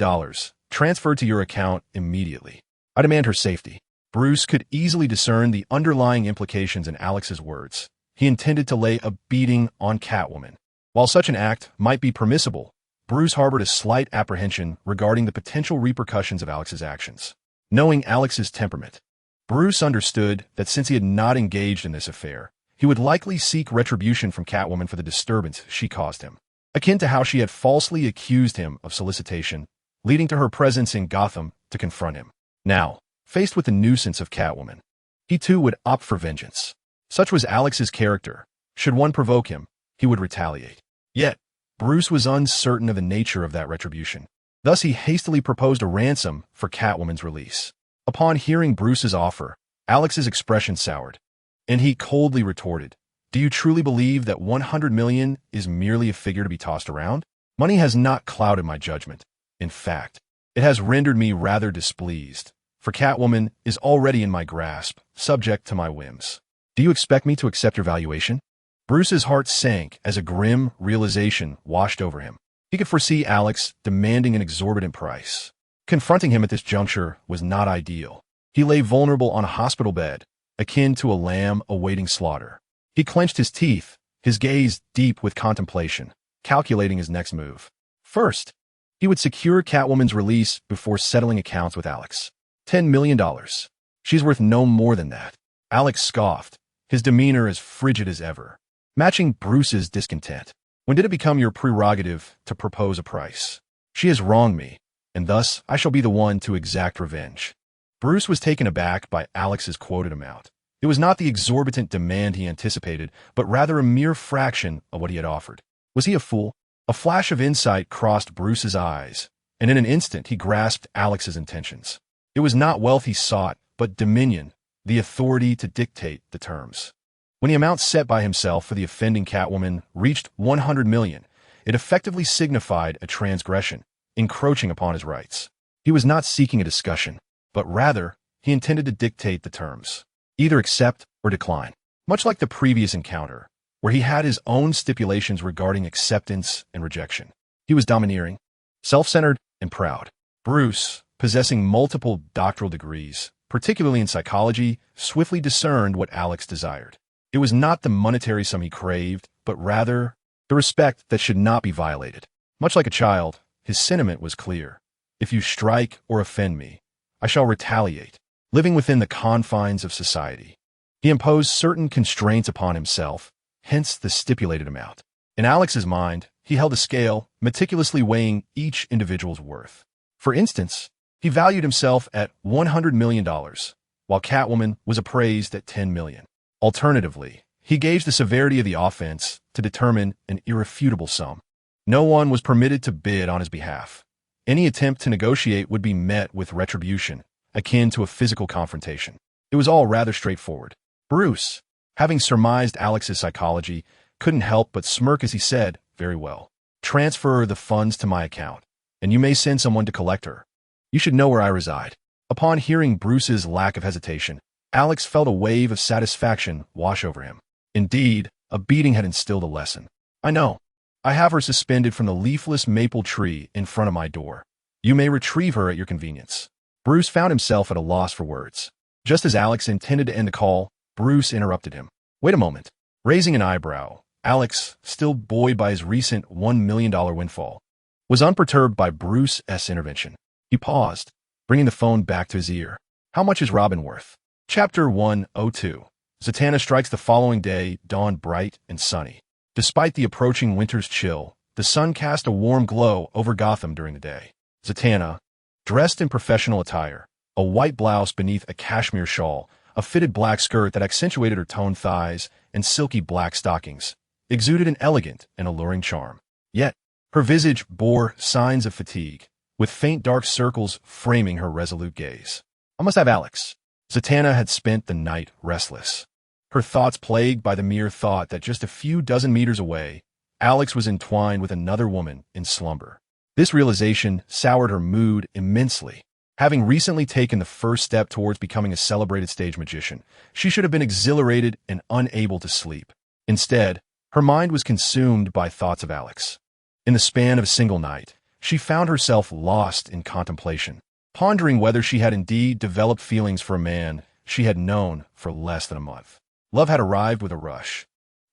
transferred to your account immediately. I demand her safety." Bruce could easily discern the underlying implications in Alex's words. He intended to lay a beating on Catwoman. While such an act might be permissible, Bruce harbored a slight apprehension regarding the potential repercussions of Alex's actions. Knowing Alex's temperament, Bruce understood that since he had not engaged in this affair, he would likely seek retribution from Catwoman for the disturbance she caused him, akin to how she had falsely accused him of solicitation, leading to her presence in Gotham to confront him. Now, faced with the nuisance of Catwoman, he too would opt for vengeance. Such was Alex's character. Should one provoke him, he would retaliate. Yet, Bruce was uncertain of the nature of that retribution. Thus he hastily proposed a ransom for Catwoman's release. Upon hearing Bruce's offer, Alex's expression soured, and he coldly retorted, "Do you truly believe that 100 million is merely a figure to be tossed around? Money has not clouded my judgment. In fact, it has rendered me rather displeased, for Catwoman is already in my grasp, subject to my whims. Do you expect me to accept your valuation?" Bruce's heart sank as a grim realization washed over him. He could foresee Alex demanding an exorbitant price. Confronting him at this juncture was not ideal. He lay vulnerable on a hospital bed, akin to a lamb awaiting slaughter. He clenched his teeth, his gaze deep with contemplation, calculating his next move. First, he would secure Catwoman's release before settling accounts with Alex. $10 million. She's worth no more than that. Alex scoffed, his demeanor as frigid as ever, matching Bruce's discontent. When did it become your prerogative to propose a price? She has wronged me, and thus I shall be the one to exact revenge. Bruce was taken aback by Alex's quoted amount. It was not the exorbitant demand he anticipated, but rather a mere fraction of what he had offered. Was he a fool? A flash of insight crossed Bruce's eyes, and in an instant he grasped Alex's intentions. It was not wealth he sought, but dominion, the authority to dictate the terms. When the amount set by himself for the offending Catwoman reached 100 million, it effectively signified a transgression, encroaching upon his rights. He was not seeking a discussion, but rather, he intended to dictate the terms. Either accept or decline. Much like the previous encounter, where he had his own stipulations regarding acceptance and rejection. He was domineering, self-centered, and proud. Bruce, possessing multiple doctoral degrees, particularly in psychology, swiftly discerned what Alex desired. It was not the monetary sum he craved, but rather the respect that should not be violated. Much like a child, his sentiment was clear. If you strike or offend me, I shall retaliate, living within the confines of society. He imposed certain constraints upon himself, hence the stipulated amount. In Alex's mind, he held a scale, meticulously weighing each individual's worth. For instance, he valued himself at $100 million, while Catwoman was appraised at $10 million. Alternatively, he gauged the severity of the offense to determine an irrefutable sum. No one was permitted to bid on his behalf. Any attempt to negotiate would be met with retribution, akin to a physical confrontation. It was all rather straightforward. Bruce, having surmised Alex's psychology, couldn't help but smirk as he said, "Very well. Transfer the funds to my account, and you may send someone to collect her. You should know where I reside." Upon hearing Bruce's lack of hesitation, Alex felt a wave of satisfaction wash over him. Indeed, a beating had instilled a lesson. "I know. I have her suspended from the leafless maple tree in front of my door. You may retrieve her at your convenience." Bruce found himself at a loss for words. Just as Alex intended to end the call, Bruce interrupted him. "Wait a moment." Raising an eyebrow, Alex, still buoyed by his recent $1 million windfall, was unperturbed by Bruce's intervention. He paused, bringing the phone back to his ear. "How much is Robin worth?" Chapter 102. Zatanna strikes the following day, dawned bright and sunny. Despite the approaching winter's chill, the sun cast a warm glow over Gotham during the day. Zatanna, dressed in professional attire, a white blouse beneath a cashmere shawl, a fitted black skirt that accentuated her toned thighs, and silky black stockings, exuded an elegant and alluring charm. Yet, her visage bore signs of fatigue, with faint dark circles framing her resolute gaze. "I must have Alex." Zatanna had spent the night restless, her thoughts plagued by the mere thought that just a few dozen meters away, Alex was entwined with another woman in slumber. This realization soured her mood immensely. Having recently taken the first step towards becoming a celebrated stage magician, she should have been exhilarated and unable to sleep. Instead, her mind was consumed by thoughts of Alex. In the span of a single night, she found herself lost in contemplation, pondering whether she had indeed developed feelings for a man she had known for less than a month. Love had arrived with a rush,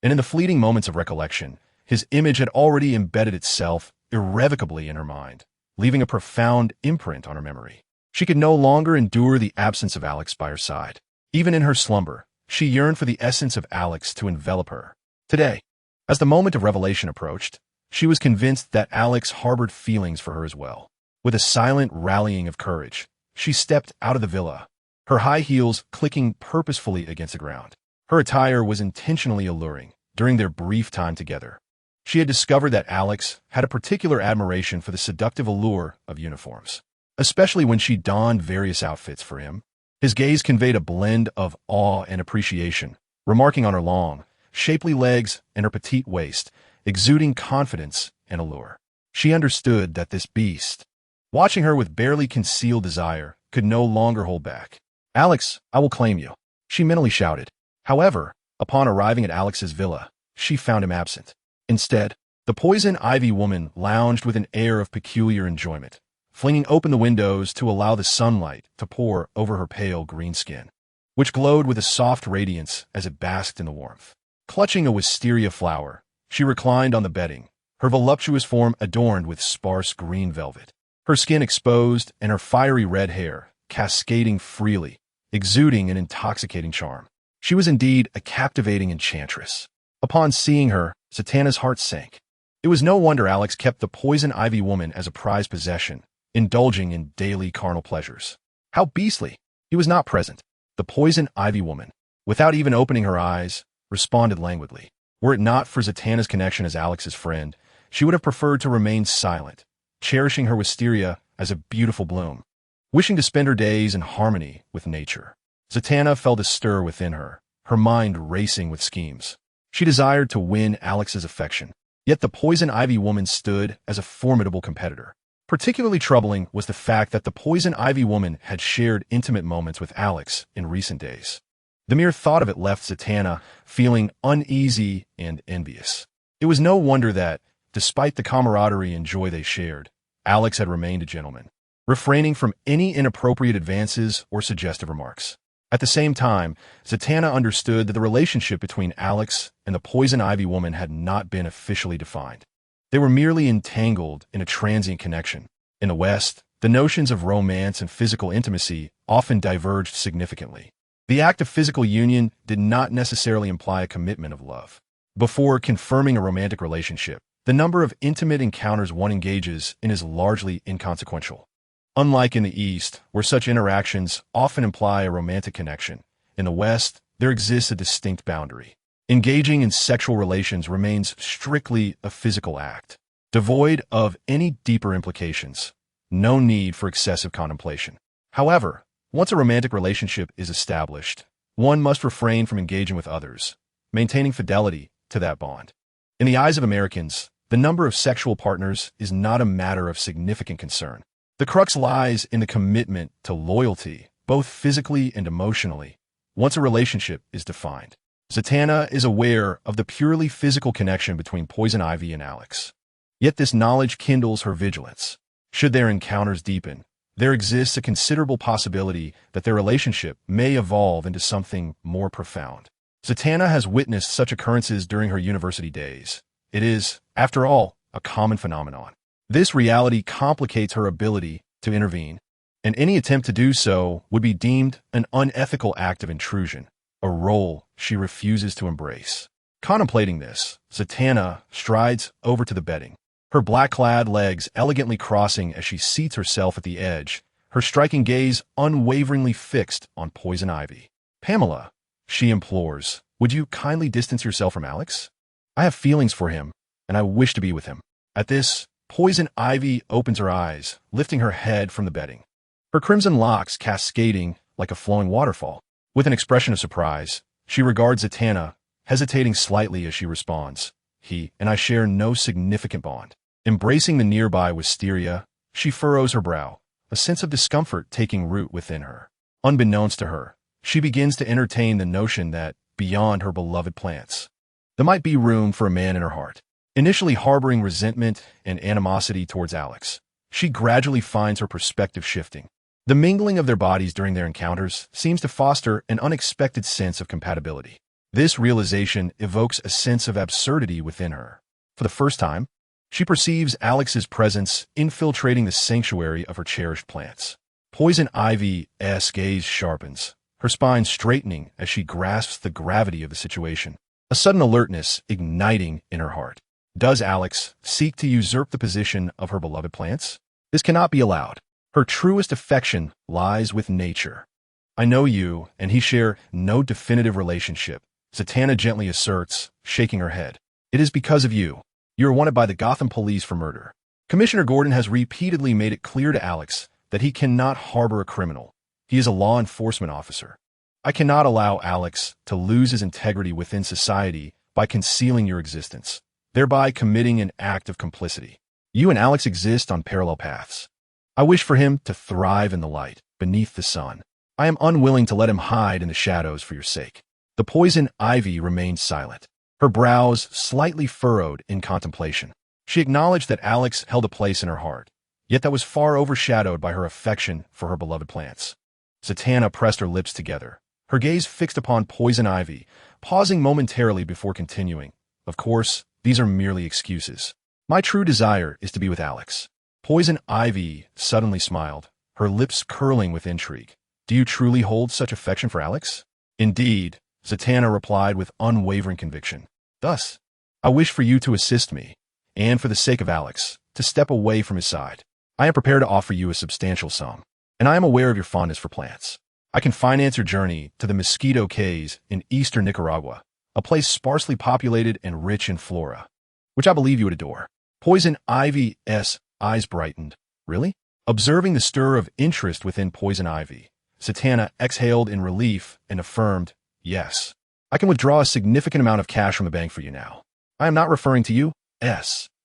and in the fleeting moments of recollection, his image had already embedded itself irrevocably in her mind, leaving a profound imprint on her memory. She could no longer endure the absence of Alex by her side. Even in her slumber, she yearned for the essence of Alex to envelop her. Today, as the moment of revelation approached, she was convinced that Alex harbored feelings for her as well. With a silent rallying of courage, she stepped out of the villa, her high heels clicking purposefully against the ground. Her attire was intentionally alluring during their brief time together. She had discovered that Alex had a particular admiration for the seductive allure of uniforms, especially when she donned various outfits for him. His gaze conveyed a blend of awe and appreciation, remarking on her long, shapely legs and her petite waist, exuding confidence and allure. She understood that this beast, watching her with barely concealed desire, could no longer hold back. "Alex, I will claim you," she mentally shouted. However, upon arriving at Alex's villa, she found him absent. Instead, the poison ivy woman lounged with an air of peculiar enjoyment, flinging open the windows to allow the sunlight to pour over her pale green skin, which glowed with a soft radiance as it basked in the warmth. Clutching a wisteria flower, she reclined on the bedding, her voluptuous form adorned with sparse green velvet, her skin exposed and her fiery red hair cascading freely, exuding an intoxicating charm. She was indeed a captivating enchantress. Upon seeing her, Zatanna's heart sank. It was no wonder Alex kept the poison ivy woman as a prized possession, indulging in daily carnal pleasures. How beastly! He was not present. The poison ivy woman, without even opening her eyes, responded languidly. Were it not for Zatanna's connection as Alex's friend, she would have preferred to remain silent, cherishing her wisteria as a beautiful bloom, wishing to spend her days in harmony with nature. Zatanna felt a stir within her, her mind racing with schemes. She desired to win Alex's affection, yet the poison ivy woman stood as a formidable competitor. Particularly troubling was the fact that the poison ivy woman had shared intimate moments with Alex in recent days. The mere thought of it left Zatanna feeling uneasy and envious. It was no wonder that, despite the camaraderie and joy they shared, Alex had remained a gentleman, refraining from any inappropriate advances or suggestive remarks. At the same time, Zatanna understood that the relationship between Alex and the poison ivy woman had not been officially defined. They were merely entangled in a transient connection. In the West, the notions of romance and physical intimacy often diverged significantly. The act of physical union did not necessarily imply a commitment of love. Before confirming a romantic relationship, the number of intimate encounters one engages in is largely inconsequential. Unlike in the East, where such interactions often imply a romantic connection, in the West, there exists a distinct boundary. Engaging in sexual relations remains strictly a physical act, devoid of any deeper implications. No need for excessive contemplation. However, Once a romantic relationship is established, one must refrain from engaging with others, maintaining fidelity to that bond. In the eyes of Americans, the number of sexual partners is not a matter of significant concern. The crux lies in the commitment to loyalty, both physically and emotionally, once a relationship is defined. Zatanna is aware of the purely physical connection between Poison Ivy and Alex. Yet this knowledge kindles her vigilance. Should their encounters deepen, there exists a considerable possibility that their relationship may evolve into something more profound. Zatanna has witnessed such occurrences during her university days. It is, after all, a common phenomenon. This reality complicates her ability to intervene, and any attempt to do so would be deemed an unethical act of intrusion, a role she refuses to embrace. Contemplating this, Zatanna strides over to the bedding, her black-clad legs elegantly crossing as she seats herself at the edge, her striking gaze unwaveringly fixed on Poison Ivy. "Pamela," she implores, "would you kindly distance yourself from Alex? I have feelings for him, and I wish to be with him." At this, Poison Ivy opens her eyes, lifting her head from the bedding, her crimson locks cascading like a flowing waterfall. With an expression of surprise, she regards Zatanna, hesitating slightly as she responds, "He and I share no significant bond." Embracing the nearby wisteria, she furrows her brow, a sense of discomfort taking root within her. Unbeknownst to her, she begins to entertain the notion that, beyond her beloved plants, there might be room for a man in her heart. Initially harboring resentment and animosity towards Alex, she gradually finds her perspective shifting. The mingling of their bodies during their encounters seems to foster an unexpected sense of compatibility. This realization evokes a sense of absurdity within her. For the first time, she perceives Alex's presence infiltrating the sanctuary of her cherished plants. Poison Ivy's gaze sharpens, her spine straightening as she grasps the gravity of the situation, a sudden alertness igniting in her heart. Does Alex seek to usurp the position of her beloved plants? This cannot be allowed. Her truest affection lies with nature. "I know you and he share no definitive relationship," Zatanna gently asserts, shaking her head. "It is because of you. You are wanted by the Gotham police for murder. Commissioner Gordon has repeatedly made it clear to Alex that he cannot harbor a criminal. He is a law enforcement officer. I cannot allow Alex to lose his integrity within society by concealing your existence, thereby committing an act of complicity. You and Alex exist on parallel paths. I wish for him to thrive in the light, beneath the sun. I am unwilling to let him hide in the shadows for your sake." The Poison Ivy remained silent, her brows slightly furrowed in contemplation. She acknowledged that Alex held a place in her heart, yet that was far overshadowed by her affection for her beloved plants. Zatanna pressed her lips together, her gaze fixed upon Poison Ivy, pausing momentarily before continuing. "Of course, these are merely excuses. My true desire is to be with Alex." Poison Ivy suddenly smiled, her lips curling with intrigue. "Do you truly hold such affection for Alex?" "Indeed," Zatanna replied with unwavering conviction. "Thus, I wish for you to assist me, and for the sake of Alex, to step away from his side. I am prepared to offer you a substantial sum, and I am aware of your fondness for plants. I can finance your journey to the Mosquito Cays in eastern Nicaragua, a place sparsely populated and rich in flora, which I believe you would adore." Poison Ivy's eyes brightened. "Really?" Observing the stir of interest within Poison Ivy, Zatanna exhaled in relief and affirmed, "Yes. I can withdraw a significant amount of cash from the bank for you now. I am not referring to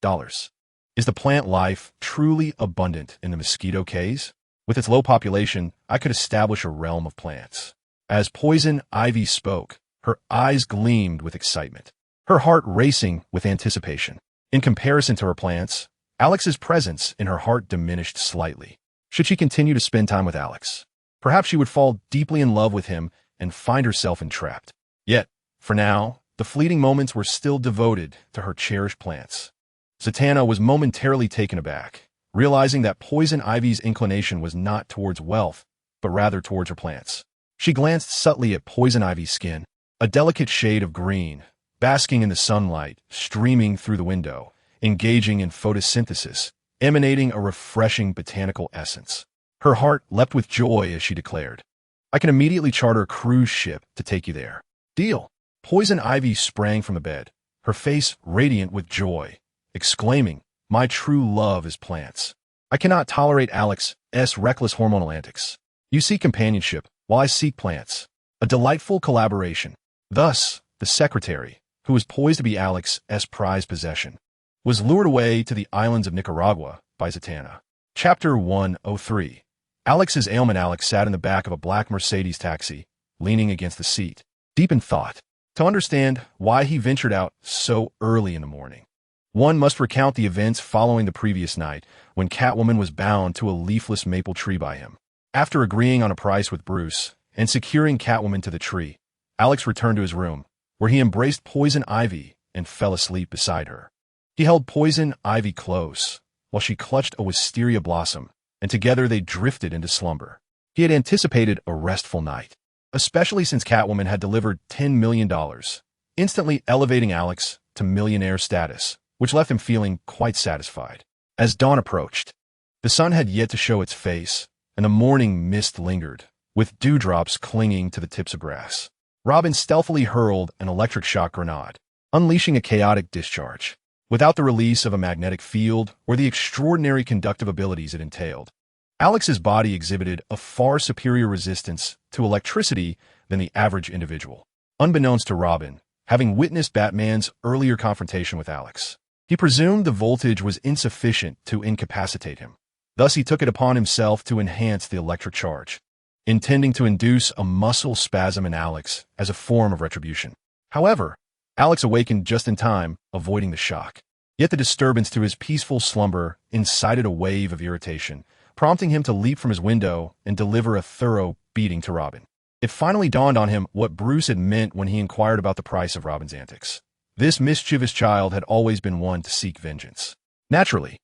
dollars. Is the plant life truly abundant in the Mosquito Cays? With its low population, I could establish a realm of plants." As Poison Ivy spoke, her eyes gleamed with excitement, her heart racing with anticipation. In comparison to her plants, Alex's presence in her heart diminished slightly. Should she continue to spend time with Alex, perhaps she would fall deeply in love with him and find herself entrapped. Yet, for now, the fleeting moments were still devoted to her cherished plants. Zatanna was momentarily taken aback, realizing that Poison Ivy's inclination was not towards wealth, but rather towards her plants. She glanced subtly at Poison Ivy's skin, a delicate shade of green, basking in the sunlight, streaming through the window, engaging in photosynthesis, emanating a refreshing botanical essence. Her heart leapt with joy as she declared, "I can immediately charter a cruise ship to take you there." "Deal." Poison Ivy sprang from the bed, her face radiant with joy, exclaiming, "My true love is plants. I cannot tolerate Alex's reckless hormonal antics. You seek companionship, while I seek plants. A delightful collaboration. Thus, the secretary, who was poised to be Alex's prized possession, was lured away to the islands of Nicaragua by Zatanna. Chapter 103. Alex's ailment. Alex sat in the back of a black Mercedes taxi, leaning against the seat, deep in thought. To understand why he ventured out so early in the morning, one must recount the events following the previous night when Catwoman was bound to a leafless maple tree by him. After agreeing on a price with Bruce and securing Catwoman to the tree, Alex returned to his room, where he embraced Poison Ivy and fell asleep beside her. He held Poison Ivy close, while she clutched a wisteria blossom, and together they drifted into slumber. He had anticipated a restful night, especially since Catwoman had delivered $10 million, instantly elevating Alex to millionaire status, which left him feeling quite satisfied. As dawn approached, the sun had yet to show its face, and the morning mist lingered, with dewdrops clinging to the tips of grass. Robin stealthily hurled an electric shock grenade, unleashing a chaotic discharge. Without the release of a magnetic field or the extraordinary conductive abilities it entailed, Alex's body exhibited a far superior resistance to electricity than the average individual. Unbeknownst to Robin, having witnessed Batman's earlier confrontation with Alex, he presumed the voltage was insufficient to incapacitate him. Thus he took it upon himself to enhance the electric charge, intending to induce a muscle spasm in Alex as a form of retribution. However, Alex awakened just in time, avoiding the shock. Yet the disturbance to his peaceful slumber incited a wave of irritation, prompting him to leap from his window and deliver a thorough beating to Robin. It finally dawned on him what Bruce had meant when he inquired about the price of Robin's antics. This mischievous child had always been one to seek vengeance. Naturally,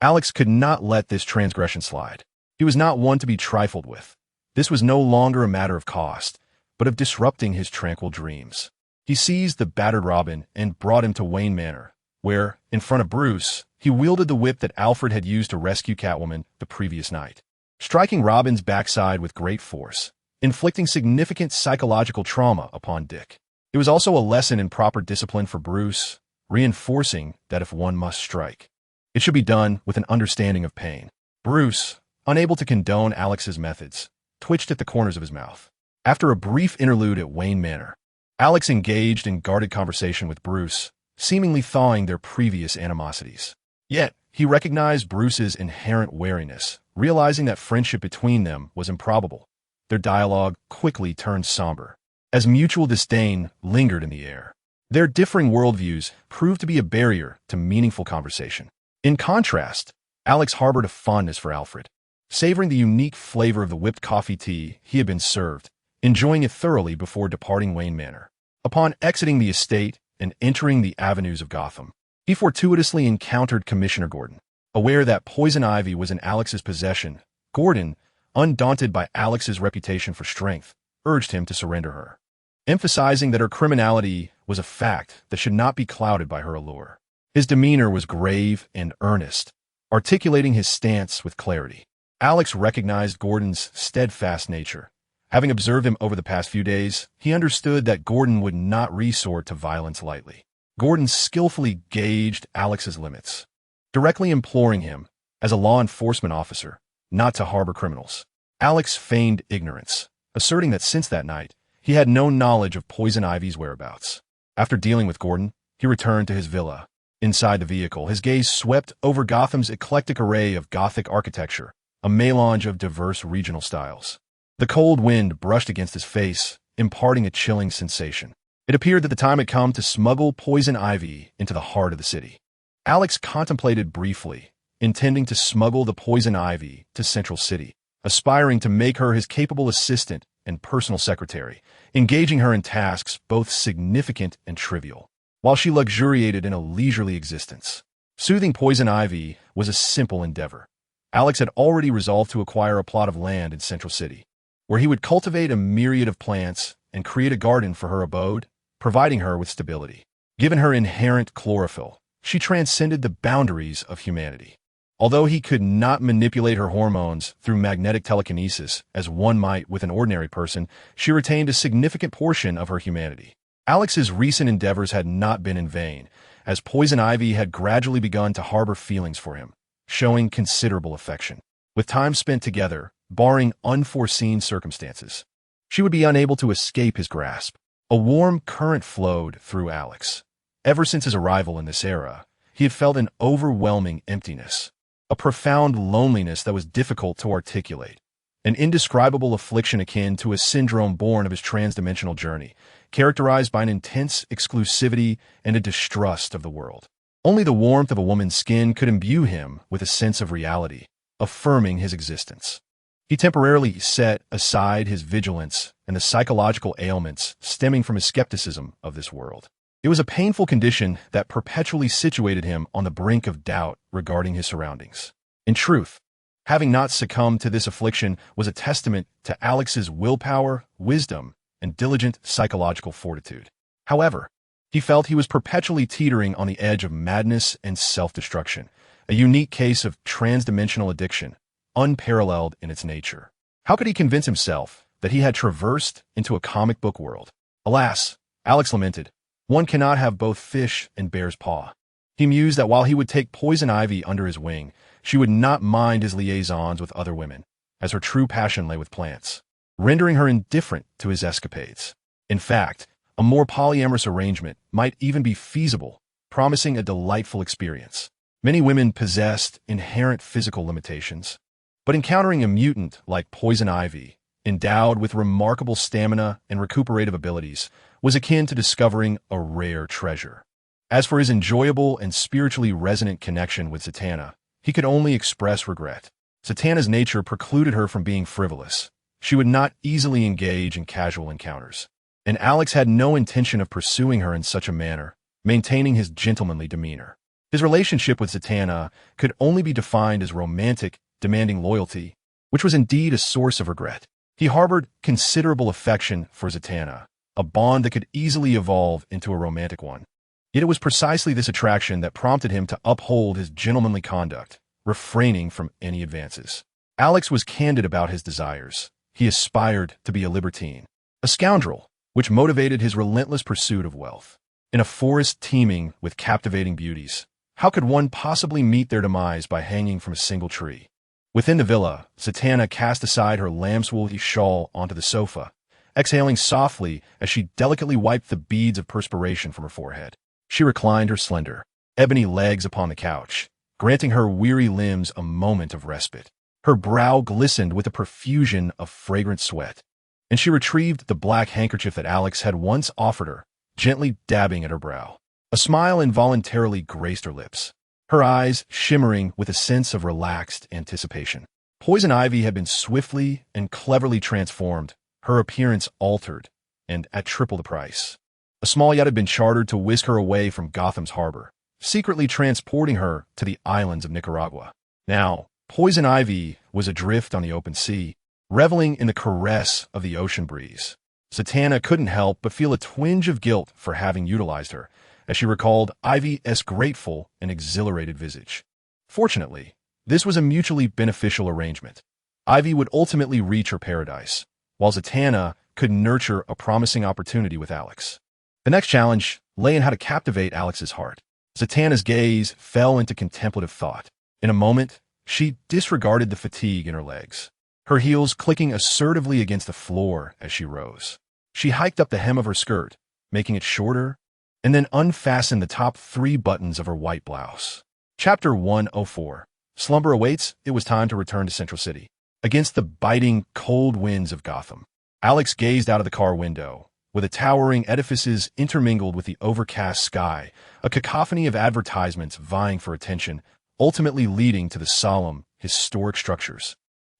Alex could not let this transgression slide. He was not one to be trifled with. This was no longer a matter of cost, but of disrupting his tranquil dreams. He seized the battered Robin and brought him to Wayne Manor, where, in front of Bruce, he wielded the whip that Alfred had used to rescue Catwoman the previous night, striking Robin's backside with great force, inflicting significant psychological trauma upon Dick. It was also a lesson in proper discipline for Bruce, reinforcing that if one must strike, it should be done with an understanding of pain. Bruce, unable to condone Alex's methods, twitched at the corners of his mouth. After a brief interlude at Wayne Manor, Alex engaged in guarded conversation with Bruce, seemingly thawing their previous animosities. Yet, he recognized Bruce's inherent wariness, realizing that friendship between them was improbable. Their dialogue quickly turned somber, as mutual disdain lingered in the air. Their differing worldviews proved to be a barrier to meaningful conversation. In contrast, Alex harbored a fondness for Alfred, savoring the unique flavor of the whipped coffee tea he had been served, enjoying it thoroughly before departing Wayne Manor. Upon exiting the estate and entering the avenues of Gotham, he fortuitously encountered Commissioner Gordon. Aware that Poison Ivy was in Alex's possession, Gordon, undaunted by Alex's reputation for strength, urged him to surrender her, emphasizing that her criminality was a fact that should not be clouded by her allure. His demeanor was grave and earnest, articulating his stance with clarity. Alex recognized Gordon's steadfast nature. Having observed him over the past few days, he understood that Gordon would not resort to violence lightly. Gordon skillfully gauged Alex's limits, directly imploring him, as a law enforcement officer, not to harbor criminals. Alex feigned ignorance, asserting that since that night, he had no knowledge of Poison Ivy's whereabouts. After dealing with Gordon, he returned to his villa. Inside the vehicle, his gaze swept over Gotham's eclectic array of Gothic architecture, a melange of diverse regional styles. The cold wind brushed against his face, imparting a chilling sensation. It appeared that the time had come to smuggle Poison Ivy into the heart of the city. Alex contemplated briefly, intending to smuggle the Poison Ivy to Central City, aspiring to make her his capable assistant and personal secretary, engaging her in tasks both significant and trivial, while she luxuriated in a leisurely existence. Soothing Poison Ivy was a simple endeavor. Alex had already resolved to acquire a plot of land in Central City, where he would cultivate a myriad of plants and create a garden for her abode, providing her with stability. Given her inherent chlorophyll, she transcended the boundaries of humanity. Although he could not manipulate her hormones through magnetic telekinesis as one might with an ordinary person, she retained a significant portion of her humanity. Alex's recent endeavors had not been in vain, as Poison Ivy had gradually begun to harbor feelings for him, showing considerable affection. With time spent together, barring unforeseen circumstances. She would be unable to escape his grasp. A warm current flowed through Alex. Ever since his arrival in this era, he had felt an overwhelming emptiness, a profound loneliness that was difficult to articulate, an indescribable affliction akin to a syndrome born of his transdimensional journey, characterized by an intense exclusivity and a distrust of the world. Only the warmth of a woman's skin could imbue him with a sense of reality, affirming his existence. He temporarily set aside his vigilance and the psychological ailments stemming from his skepticism of this world. It was a painful condition that perpetually situated him on the brink of doubt regarding his surroundings. In truth, having not succumbed to this affliction was a testament to Alex's willpower, wisdom, and diligent psychological fortitude. However, he felt he was perpetually teetering on the edge of madness and self-destruction, a unique case of transdimensional addiction, unparalleled in its nature. How could he convince himself that he had traversed into a comic book world? Alas, Alex lamented, one cannot have both fish and bear's paw. He mused that while he would take Poison Ivy under his wing, she would not mind his liaisons with other women, as her true passion lay with plants, rendering her indifferent to his escapades. In fact, a more polyamorous arrangement might even be feasible, promising a delightful experience. Many women possessed inherent physical limitations, but encountering a mutant like Poison Ivy, endowed with remarkable stamina and recuperative abilities, was akin to discovering a rare treasure. As for his enjoyable and spiritually resonant connection with Zatanna, he could only express regret. Zatanna's nature precluded her from being frivolous. She would not easily engage in casual encounters, and Alex had no intention of pursuing her in such a manner, maintaining his gentlemanly demeanor. His relationship with Zatanna could only be defined as romantic, demanding loyalty, which was indeed a source of regret. He harbored considerable affection for Zatanna, a bond that could easily evolve into a romantic one. Yet it was precisely this attraction that prompted him to uphold his gentlemanly conduct, refraining from any advances. Alex was candid about his desires. He aspired to be a libertine, a scoundrel, which motivated his relentless pursuit of wealth. In a forest teeming with captivating beauties, how could one possibly meet their demise by hanging from a single tree? Within the villa, Zatanna cast aside her lamb's-wool shawl onto the sofa, exhaling softly as she delicately wiped the beads of perspiration from her forehead. She reclined her slender, ebony legs upon the couch, granting her weary limbs a moment of respite. Her brow glistened with a profusion of fragrant sweat, and she retrieved the black handkerchief that Alex had once offered her, gently dabbing at her brow. A smile involuntarily graced her lips, her eyes shimmering with a sense of relaxed anticipation. Poison Ivy had been swiftly and cleverly transformed, her appearance altered, and at triple the price. A small yacht had been chartered to whisk her away from Gotham's harbor, secretly transporting her to the islands of Nicaragua. Now, Poison Ivy was adrift on the open sea, reveling in the caress of the ocean breeze. Zatanna couldn't help but feel a twinge of guilt for having utilized her, as she recalled Ivy's grateful and exhilarated visage. Fortunately, this was a mutually beneficial arrangement. Ivy would ultimately reach her paradise, while Zatanna could nurture a promising opportunity with Alex. The next challenge lay in how to captivate Alex's heart. Zatanna's gaze fell into contemplative thought. In a moment, she disregarded the fatigue in her legs, her heels clicking assertively against the floor as she rose. She hiked up the hem of her skirt, making it shorter, and then unfastened the top 3 buttons of her white blouse. Chapter 104. Slumber awaits. It was time to return to Central City. Against the biting, cold winds of Gotham, Alex gazed out of the car window, with the towering edifices intermingled with the overcast sky, a cacophony of advertisements vying for attention, ultimately leading to the solemn, historic structures.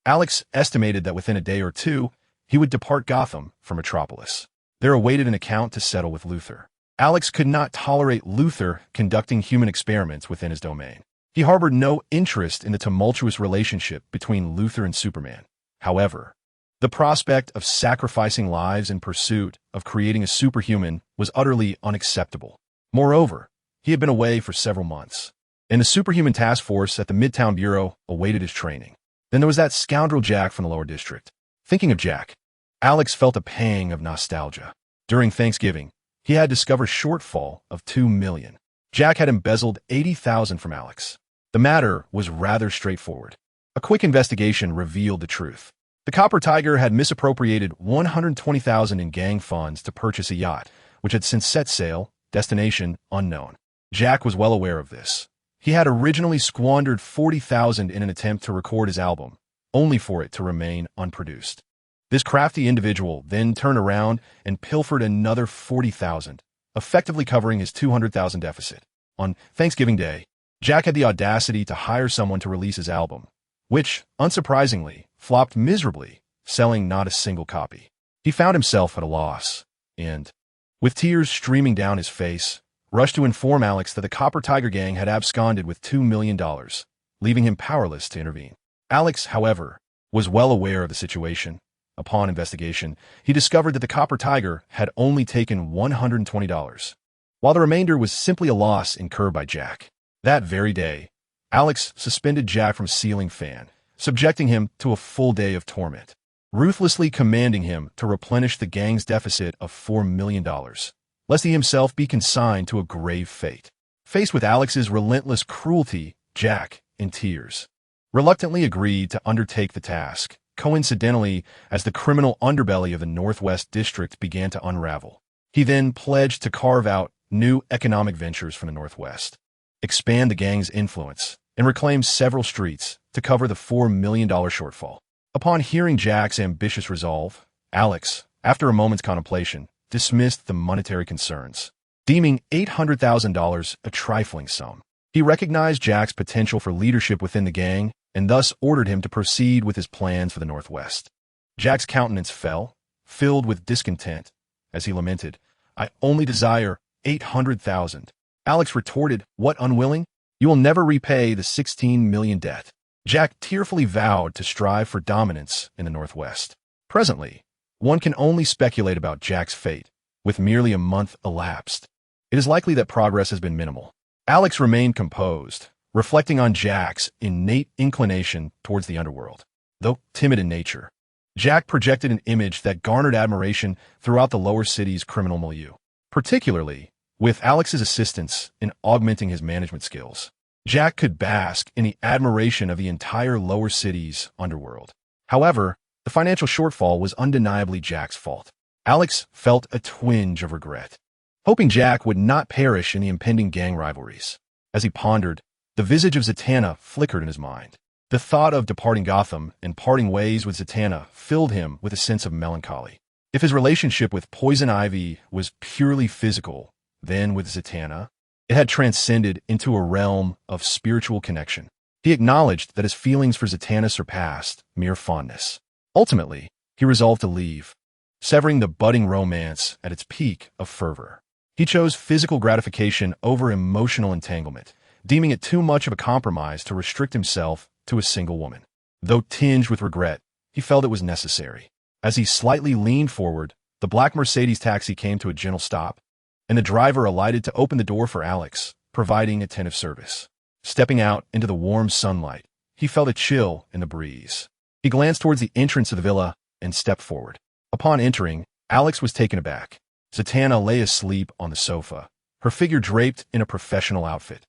Alex estimated that within a day or two, he would depart Gotham for Metropolis. There awaited an account to settle with Luthor. Alex could not tolerate Luthor conducting human experiments within his domain. He harbored no interest in the tumultuous relationship between Luthor and Superman. However, the prospect of sacrificing lives in pursuit of creating a superhuman was utterly unacceptable. Moreover, he had been away for several months, and the superhuman task force at the Midtown Bureau awaited his training. Then there was that scoundrel Jack from the lower district. Thinking of Jack, Alex felt a pang of nostalgia. During Thanksgiving, he had discovered a shortfall of $2 million. Jack had embezzled $80,000 from Alex. The matter was rather straightforward. A quick investigation revealed the truth. The Copper Tiger had misappropriated $120,000 in gang funds to purchase a yacht, which had since set sail, destination unknown. Jack was well aware of this. He had originally squandered $40,000 in an attempt to record his album, only for it to remain unproduced. This crafty individual then turned around and pilfered another $40,000, effectively covering his $200,000 deficit. On Thanksgiving Day, Jack had the audacity to hire someone to release his album, which, unsurprisingly, flopped miserably, selling not a single copy. He found himself at a loss, and, with tears streaming down his face, rushed to inform Alex that the Copper Tiger gang had absconded with $2 million, leaving him powerless to intervene. Alex, however, was well aware of the situation. Upon investigation, he discovered that the Copper Tiger had only taken $120, while the remainder was simply a loss incurred by Jack. That very day, Alex suspended Jack from ceiling fan, subjecting him to a full day of torment, ruthlessly commanding him to replenish the gang's deficit of $4 million, lest he himself be consigned to a grave fate. Faced with Alex's relentless cruelty, Jack, in tears, reluctantly agreed to undertake the task, coincidentally as the criminal underbelly of the Northwest District began to unravel. He then pledged to carve out new economic ventures from the Northwest, expand the gang's influence, and reclaim several streets to cover the $4 million shortfall. Upon hearing Jack's ambitious resolve, Alex, after a moment's contemplation, dismissed the monetary concerns, deeming $800,000 a trifling sum. He recognized Jack's potential for leadership within the gang and thus ordered him to proceed with his plans for the Northwest. Jack's countenance fell, filled with discontent, as he lamented, "I only desire $800,000. Alex retorted, "What, unwilling? You will never repay the $16 million debt." Jack tearfully vowed to strive for dominance in the Northwest. Presently, one can only speculate about Jack's fate, with merely a month elapsed. It is likely that progress has been minimal. Alex remained composed, reflecting on Jack's innate inclination towards the underworld. Though timid in nature, Jack projected an image that garnered admiration throughout the lower city's criminal milieu, particularly with Alex's assistance in augmenting his management skills. Jack could bask in the admiration of the entire lower city's underworld. However, the financial shortfall was undeniably Jack's fault. Alex felt a twinge of regret, hoping Jack would not perish in the impending gang rivalries. As he pondered, the visage of Zatanna flickered in his mind. The thought of departing Gotham and parting ways with Zatanna filled him with a sense of melancholy. If his relationship with Poison Ivy was purely physical, then with Zatanna, it had transcended into a realm of spiritual connection. He acknowledged that his feelings for Zatanna surpassed mere fondness. Ultimately, he resolved to leave, severing the budding romance at its peak of fervor. He chose physical gratification over emotional entanglement, deeming it too much of a compromise to restrict himself to a single woman. Though tinged with regret, he felt it was necessary. As he slightly leaned forward, the black Mercedes taxi came to a gentle stop, and the driver alighted to open the door for Alex, providing attentive service. Stepping out into the warm sunlight, he felt a chill in the breeze. He glanced towards the entrance of the villa and stepped forward. Upon entering, Alex was taken aback. Zatanna lay asleep on the sofa, her figure draped in a professional outfit,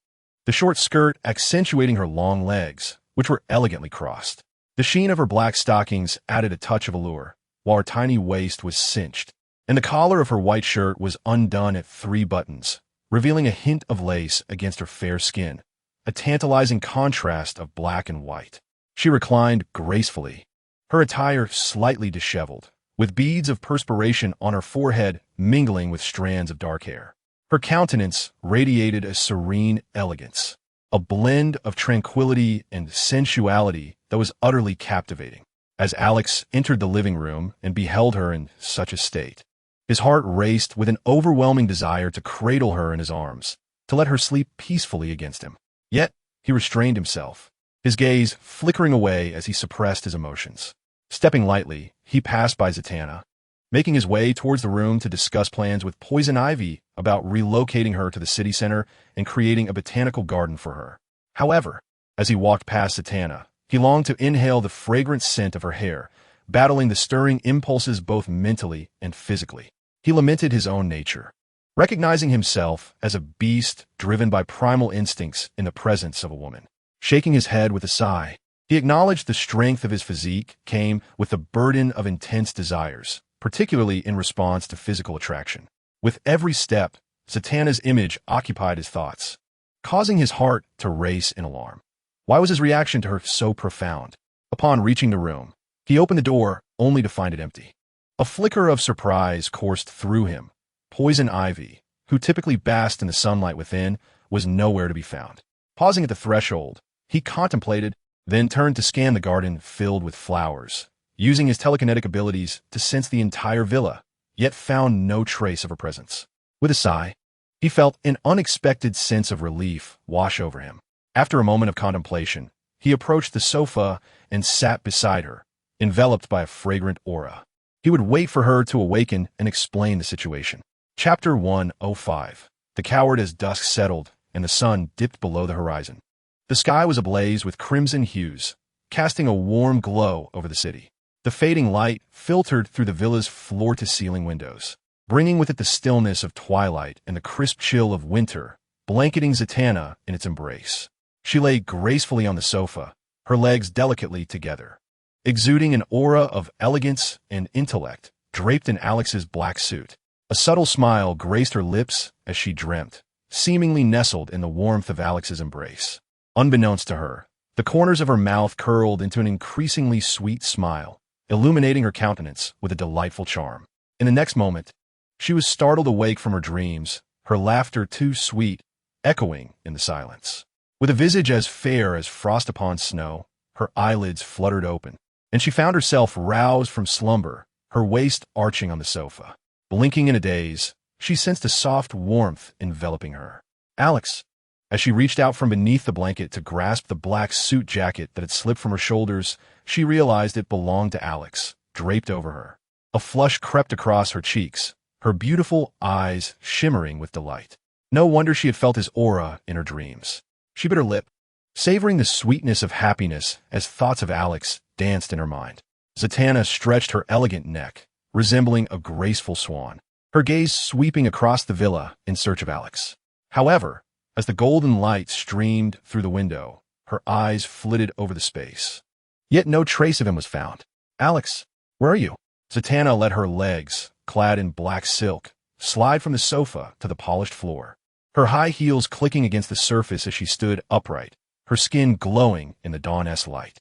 the short skirt accentuating her long legs, which were elegantly crossed. The sheen of her black stockings added a touch of allure, while her tiny waist was cinched, and the collar of her white shirt was undone at 3 buttons, revealing a hint of lace against her fair skin, a tantalizing contrast of black and white. She reclined gracefully, her attire slightly disheveled, with beads of perspiration on her forehead mingling with strands of dark hair. Her countenance radiated a serene elegance, a blend of tranquility and sensuality that was utterly captivating. As Alex entered the living room and beheld her in such a state, his heart raced with an overwhelming desire to cradle her in his arms, to let her sleep peacefully against him. Yet, he restrained himself, his gaze flickering away as he suppressed his emotions. Stepping lightly, he passed by Zatanna, making his way towards the room to discuss plans with Poison Ivy about relocating her to the city center and creating a botanical garden for her. However, as he walked past Zatanna, he longed to inhale the fragrant scent of her hair, battling the stirring impulses both mentally and physically. He lamented his own nature, recognizing himself as a beast driven by primal instincts in the presence of a woman. Shaking his head with a sigh, He acknowledged the strength of his physique came with a burden of intense desires, particularly in response to physical attraction. With every step, Zatanna's image occupied his thoughts, causing his heart to race in alarm. Why was his reaction to her so profound? Upon reaching the room, he opened the door only to find it empty. A flicker of surprise coursed through him. Poison Ivy, who typically basked in the sunlight within, was nowhere to be found. Pausing at the threshold, he contemplated, then turned to scan the garden filled with flowers, using his telekinetic abilities to sense the entire villa, yet found no trace of her presence. With a sigh, he felt an unexpected sense of relief wash over him. After a moment of contemplation, he approached the sofa and sat beside her, enveloped by a fragrant aura. He would wait for her to awaken and explain the situation. Chapter 105. The coward as dusk settled and the sun dipped below the horizon. The sky was ablaze with crimson hues, casting a warm glow over the city. The fading light filtered through the villa's floor-to-ceiling windows, bringing with it the stillness of twilight and the crisp chill of winter, blanketing Zatanna in its embrace. She lay gracefully on the sofa, her legs delicately together, exuding an aura of elegance and intellect, draped in Alex's black suit. A subtle smile graced her lips as she dreamt, seemingly nestled in the warmth of Alex's embrace. Unbeknownst to her, the corners of her mouth curled into an increasingly sweet smile, illuminating her countenance with a delightful charm. In the next moment, she was startled awake from her dreams, her laughter too sweet, echoing in the silence. With a visage as fair as frost upon snow, her eyelids fluttered open, and she found herself roused from slumber, her waist arching on the sofa. Blinking in a daze, she sensed a soft warmth enveloping her. Alex! As she reached out from beneath the blanket to grasp the black suit jacket that had slipped from her shoulders, she realized it belonged to Alex, draped over her. A flush crept across her cheeks, her beautiful eyes shimmering with delight. No wonder she had felt his aura in her dreams. She bit her lip, savoring the sweetness of happiness as thoughts of Alex danced in her mind. Zatanna stretched her elegant neck, resembling a graceful swan, her gaze sweeping across the villa in search of Alex. However, as the golden light streamed through the window, her eyes flitted over the space. Yet no trace of him was found. Alex, where are you? Zatanna let her legs, clad in black silk, slide from the sofa to the polished floor, her high heels clicking against the surface as she stood upright, her skin glowing in the dawn-esque light.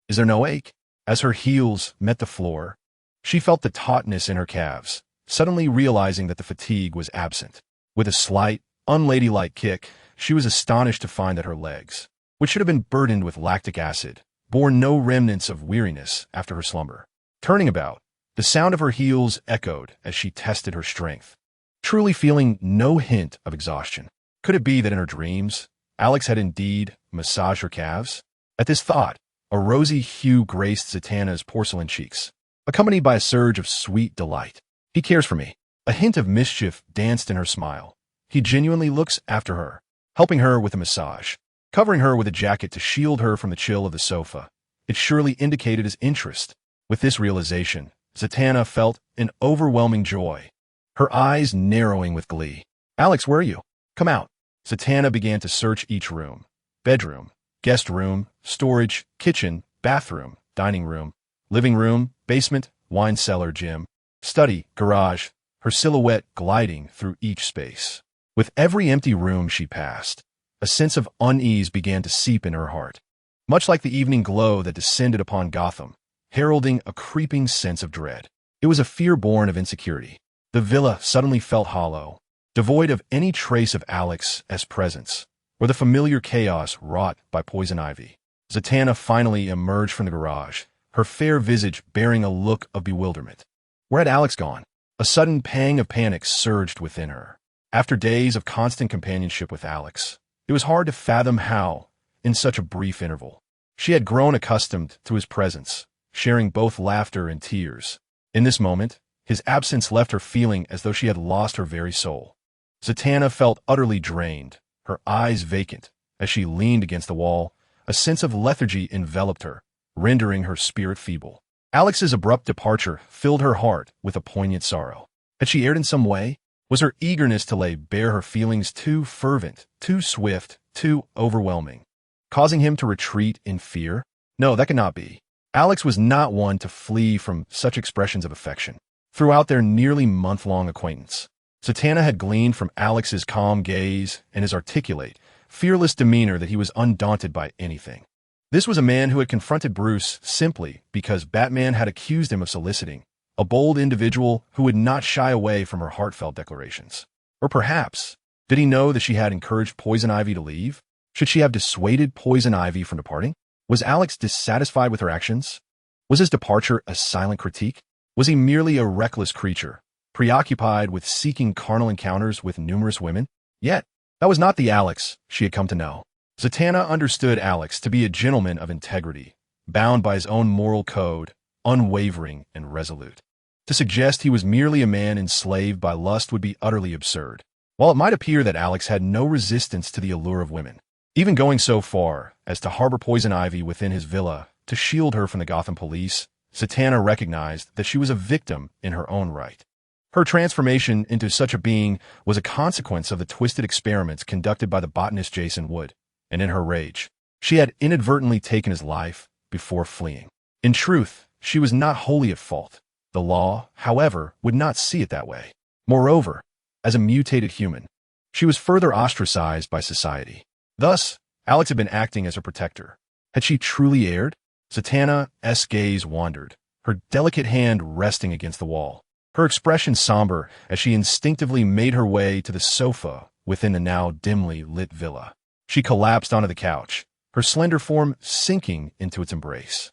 Is there no ache? As her heels met the floor, she felt the tautness in her calves, suddenly realizing that the fatigue was absent. With a slight, unladylike kick, she was astonished to find that her legs, which should have been burdened with lactic acid, bore no remnants of weariness after her slumber. Turning about, the sound of her heels echoed as she tested her strength, truly feeling no hint of exhaustion. Could it be that in her dreams, Alex had indeed massaged her calves? At this thought, a rosy hue graced Zatanna's porcelain cheeks, accompanied by a surge of sweet delight. He cares for me. A hint of mischief danced in her smile. He genuinely looks after her, helping her with a massage, covering her with a jacket to shield her from the chill of the sofa. It surely indicated his interest. With this realization, Zatanna felt an overwhelming joy, her eyes narrowing with glee. Alex, where are you? Come out. Zatanna began to search each room: bedroom, guest room, storage, kitchen, bathroom, dining room, living room, basement, wine cellar, gym, study, garage, her silhouette gliding through each space. With every empty room she passed, a sense of unease began to seep in her heart, much like the evening glow that descended upon Gotham, heralding a creeping sense of dread. It was a fear born of insecurity. The villa suddenly felt hollow, devoid of any trace of Alex's presence, or the familiar chaos wrought by Poison Ivy. Zatanna finally emerged from the garage, her fair visage bearing a look of bewilderment. Where had Alex gone? A sudden pang of panic surged within her. After days of constant companionship with Alex, it was hard to fathom how, in such a brief interval, she had grown accustomed to his presence, sharing both laughter and tears. In this moment, his absence left her feeling as though she had lost her very soul. Zatanna felt utterly drained, her eyes vacant. As she leaned against the wall, a sense of lethargy enveloped her, rendering her spirit feeble. Alex's abrupt departure filled her heart with a poignant sorrow. Had she erred in some way? Was her eagerness to lay bare her feelings too fervent, too swift, too overwhelming, causing him to retreat in fear? No, that could not be. Alex was not one to flee from such expressions of affection. Throughout their nearly month-long acquaintance, Zatanna had gleaned from Alex's calm gaze and his articulate, fearless demeanor that he was undaunted by anything. This was a man who had confronted Bruce simply because Batman had accused him of soliciting, a bold individual who would not shy away from her heartfelt declarations. Or perhaps, did he know that she had encouraged Poison Ivy to leave? Should she have dissuaded Poison Ivy from departing? Was Alex dissatisfied with her actions? Was his departure a silent critique? Was he merely a reckless creature, preoccupied with seeking carnal encounters with numerous women? Yet, that was not the Alex she had come to know. Zatanna understood Alex to be a gentleman of integrity, bound by his own moral code, unwavering and resolute. To suggest he was merely a man enslaved by lust would be utterly absurd. While it might appear that Alex had no resistance to the allure of women, even going so far as to harbor Poison Ivy within his villa to shield her from the Gotham police, Zatanna recognized that she was a victim in her own right. Her transformation into such a being was a consequence of the twisted experiments conducted by the botanist Jason Wood, and in her rage, she had inadvertently taken his life before fleeing. In truth, she was not wholly at fault. The law, however, would not see it that way. Moreover, as a mutated human, she was further ostracized by society. Thus, Alex had been acting as her protector. Had she truly erred? Zatanna's gaze wandered, her delicate hand resting against the wall, her expression somber as she instinctively made her way to the sofa within the now dimly lit villa. She collapsed onto the couch, her slender form sinking into its embrace.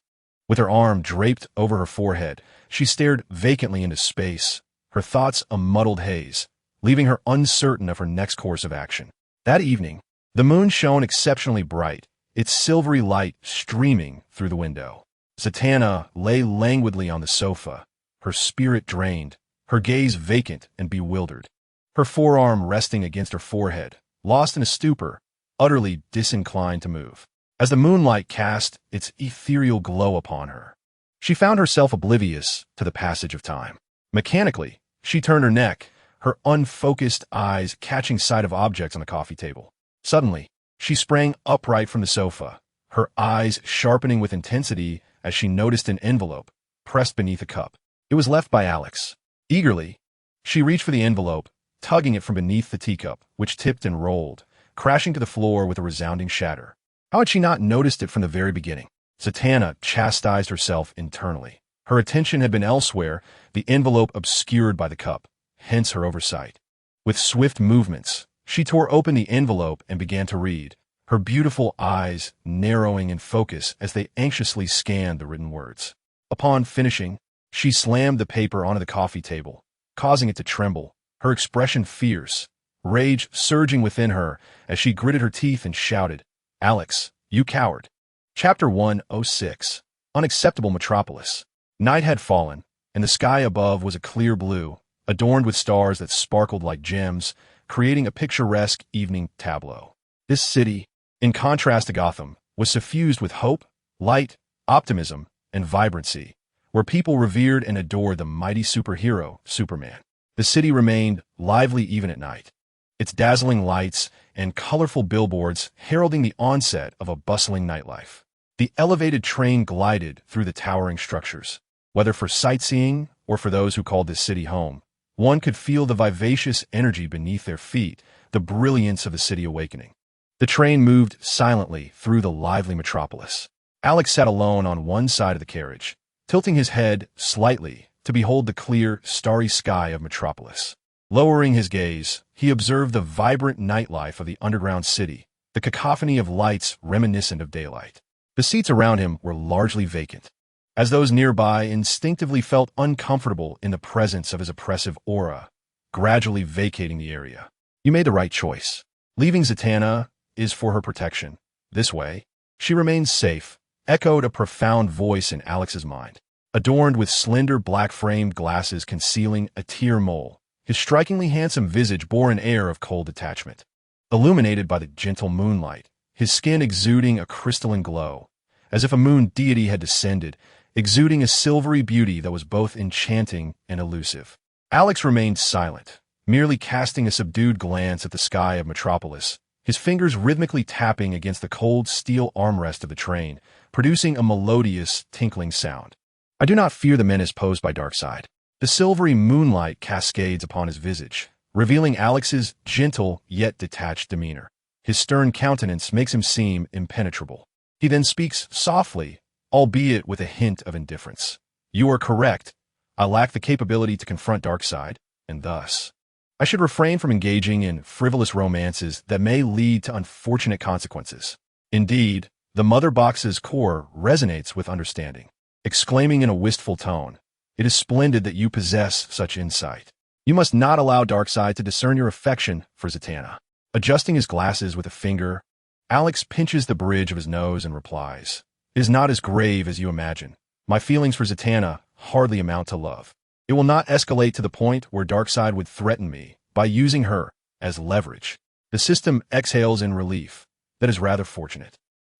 With her arm draped over her forehead, she stared vacantly into space, her thoughts a muddled haze, leaving her uncertain of her next course of action. That evening, the moon shone exceptionally bright, its silvery light streaming through the window. Zatanna lay languidly on the sofa, her spirit drained, her gaze vacant and bewildered, her forearm resting against her forehead, lost in a stupor, utterly disinclined to move. As the moonlight cast its ethereal glow upon her, she found herself oblivious to the passage of time. Mechanically, she turned her neck, her unfocused eyes catching sight of objects on the coffee table. Suddenly, she sprang upright from the sofa, her eyes sharpening with intensity as she noticed an envelope pressed beneath a cup. It was left by Alex. Eagerly, she reached for the envelope, tugging it from beneath the teacup, which tipped and rolled, crashing to the floor with a resounding shatter. How had she not noticed it from the very beginning? Zatanna chastised herself internally. Her attention had been elsewhere, the envelope obscured by the cup, hence her oversight. With swift movements, she tore open the envelope and began to read, her beautiful eyes narrowing in focus as they anxiously scanned the written words. Upon finishing, she slammed the paper onto the coffee table, causing it to tremble, her expression fierce, rage surging within her as she gritted her teeth and shouted, "Alex, you coward." Chapter 106. Unacceptable Metropolis. Night had fallen, and the sky above was a clear blue, adorned with stars that sparkled like gems, creating a picturesque evening tableau. This city, in contrast to Gotham, was suffused with hope, light, optimism, and vibrancy, where people revered and adored the mighty superhero, Superman. The city remained lively even at night, its dazzling lights and colorful billboards heralding the onset of a bustling nightlife. The elevated train glided through the towering structures. Whether for sightseeing or for those who called this city home, one could feel the vivacious energy beneath their feet, the brilliance of the city awakening. The train moved silently through the lively metropolis. Alex sat alone on one side of the carriage, tilting his head slightly to behold the clear, starry sky of Metropolis. Lowering his gaze, he observed the vibrant nightlife of the underground city, the cacophony of lights reminiscent of daylight. The seats around him were largely vacant, as those nearby instinctively felt uncomfortable in the presence of his oppressive aura, gradually vacating the area. "You made the right choice. Leaving Zatanna is for her protection. This way, she remains safe," echoed a profound voice in Alex's mind. Adorned with slender black-framed glasses concealing a tear mole, his strikingly handsome visage bore an air of cold detachment. Illuminated by the gentle moonlight, his skin exuding a crystalline glow, as if a moon deity had descended, exuding a silvery beauty that was both enchanting and elusive. Alex remained silent, merely casting a subdued glance at the sky of Metropolis, his fingers rhythmically tapping against the cold steel armrest of the train, producing a melodious, tinkling sound. I do not fear the menace posed by Darkseid. The silvery moonlight cascades upon his visage, revealing Alex's gentle yet detached demeanor. His stern countenance makes him seem impenetrable. He then speaks softly, albeit with a hint of indifference. You are correct. I lack the capability to confront Darkseid, and thus, I should refrain from engaging in frivolous romances that may lead to unfortunate consequences. Indeed, the mother box's core resonates with understanding, exclaiming in a wistful tone, "It is splendid that you possess such insight. You must not allow Darkseid to discern your affection for Zatanna." Adjusting his glasses with a finger, Alex pinches the bridge of his nose and replies, "It is not as grave as you imagine. My feelings for Zatanna hardly amount to love. It will not escalate to the point where Darkseid would threaten me by using her as leverage." The system exhales in relief. That is rather fortunate.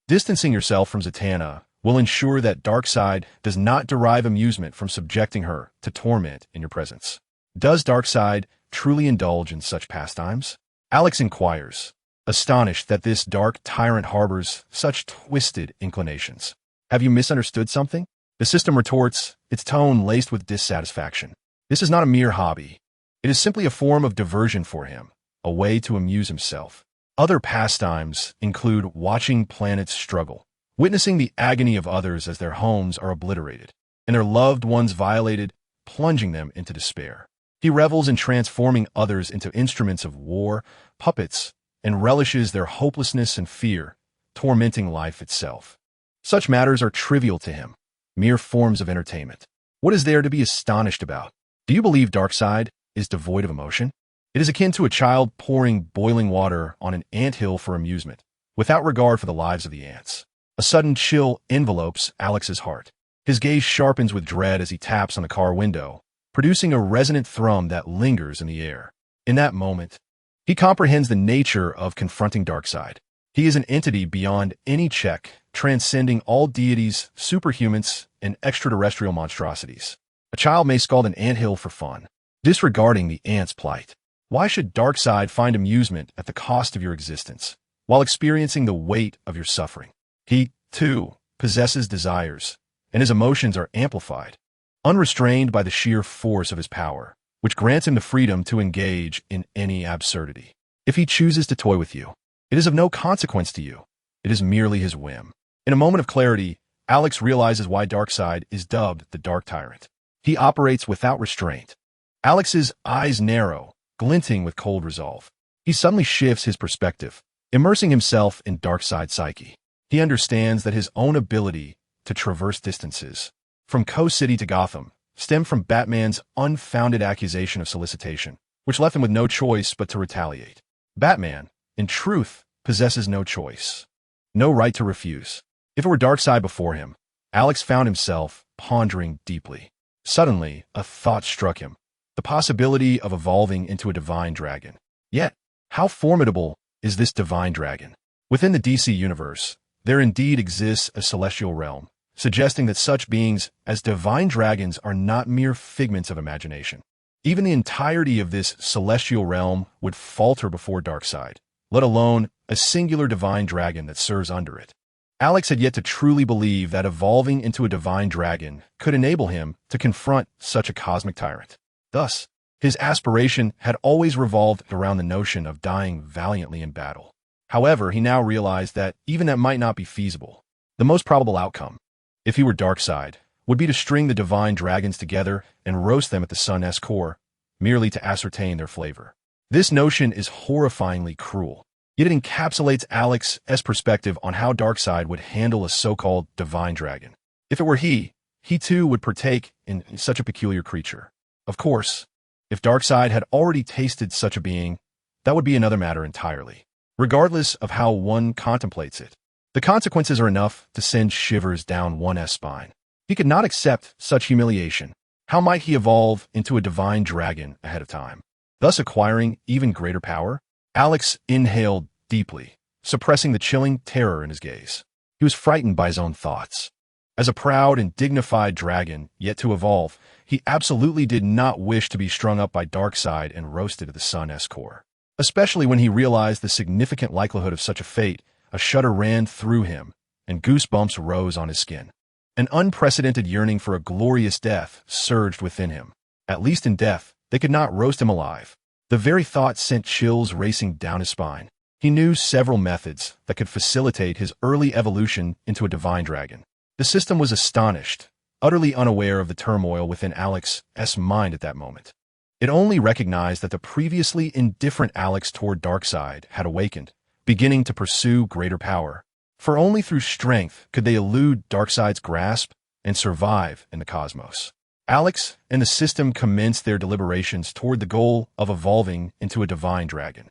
Distancing yourself from Zatanna will ensure that Darkseid does not derive amusement from subjecting her to torment in your presence. Does Darkseid truly indulge in such pastimes? Alex inquires, astonished that this dark tyrant harbors such twisted inclinations. Have you misunderstood something? The system retorts, its tone laced with dissatisfaction. This is not a mere hobby. It is simply a form of diversion for him, a way to amuse himself. Other pastimes include watching planets struggle, witnessing the agony of others as their homes are obliterated, and their loved ones violated, plunging them into despair. He revels in transforming others into instruments of war, puppets, and relishes their hopelessness and fear, tormenting life itself. Such matters are trivial to him, mere forms of entertainment. What is there to be astonished about? Do you believe Darkseid is devoid of emotion? It is akin to a child pouring boiling water on an anthill for amusement, without regard for the lives of the ants. A sudden chill envelopes Alex's heart. His gaze sharpens with dread as he taps on the car window, producing a resonant thrum that lingers in the air. In that moment, he comprehends the nature of confronting Darkseid. He is an entity beyond any check, transcending all deities, superhumans, and extraterrestrial monstrosities. A child may scald an anthill for fun, disregarding the ant's plight. Why should Darkseid find amusement at the cost of your existence, while experiencing the weight of your suffering? He, too, possesses desires, and his emotions are amplified, unrestrained by the sheer force of his power, which grants him the freedom to engage in any absurdity. If he chooses to toy with you, it is of no consequence to you. It is merely his whim. In a moment of clarity, Alex realizes why Darkseid is dubbed the Dark Tyrant. He operates without restraint. Alex's eyes narrow, glinting with cold resolve. He suddenly shifts his perspective, immersing himself in Darkseid's psyche. He understands that his own ability to traverse distances, from Coast City to Gotham, stemmed from Batman's unfounded accusation of solicitation, which left him with no choice but to retaliate. Batman, in truth, possesses no choice, no right to refuse. If it were Darkseid before him, Alex found himself pondering deeply. Suddenly, a thought struck him. The possibility of evolving into a divine dragon. Yet, how formidable is this divine dragon? Within the DC universe, there indeed exists a celestial realm, suggesting that such beings as divine dragons are not mere figments of imagination. Even the entirety of this celestial realm would falter before Darkseid, let alone a singular divine dragon that serves under it. Alex had yet to truly believe that evolving into a divine dragon could enable him to confront such a cosmic tyrant. Thus, his aspiration had always revolved around the notion of dying valiantly in battle. However, he now realized that even that might not be feasible. The most probable outcome, if he were Darkseid, would be to string the divine dragons together and roast them at the sun's core, merely to ascertain their flavor. This notion is horrifyingly cruel, yet it encapsulates Alex's perspective on how Darkseid would handle a so-called divine dragon. If it were he too would partake in such a peculiar creature. Of course, if Darkseid had already tasted such a being, that would be another matter entirely. Regardless of how one contemplates it, the consequences are enough to send shivers down one's spine. He could not accept such humiliation. How might he evolve into a divine dragon ahead of time, thus acquiring even greater power? Alex inhaled deeply, suppressing the chilling terror in his gaze. He was frightened by his own thoughts. As a proud and dignified dragon yet to evolve, he absolutely did not wish to be strung up by Darkseid and roasted at the sun's core. Especially when he realized the significant likelihood of such a fate, a shudder ran through him, and goosebumps rose on his skin. An unprecedented yearning for a glorious death surged within him. At least in death, they could not roast him alive. The very thought sent chills racing down his spine. He knew several methods that could facilitate his early evolution into a divine dragon. The system was astonished, utterly unaware of the turmoil within Alex's mind at that moment. It only recognized that the previously indifferent Alex toward Darkseid had awakened, beginning to pursue greater power. For only through strength could they elude Darkseid's grasp and survive in the cosmos. Alex and the system commenced their deliberations toward the goal of evolving into a divine dragon.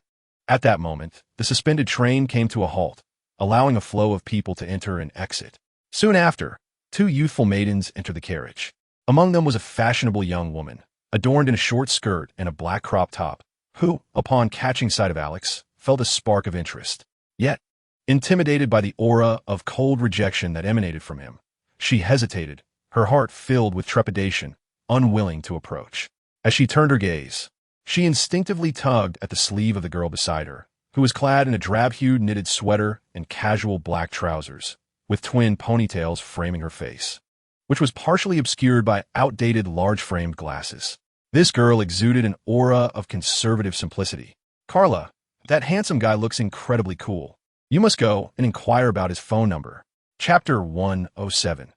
At that moment, the suspended train came to a halt, allowing a flow of people to enter and exit. Soon after, two youthful maidens entered the carriage. Among them was a fashionable young woman, adorned in a short skirt and a black crop top, who, upon catching sight of Alex, felt a spark of interest. Yet, intimidated by the aura of cold rejection that emanated from him, she hesitated, her heart filled with trepidation, unwilling to approach. As she turned her gaze, she instinctively tugged at the sleeve of the girl beside her, who was clad in a drab-hued knitted sweater and casual black trousers, with twin ponytails framing her face, which was partially obscured by outdated large-framed glasses. This girl exuded an aura of conservative simplicity. "Carla, that handsome guy looks incredibly cool. You must go and inquire about his phone number." Chapter 107.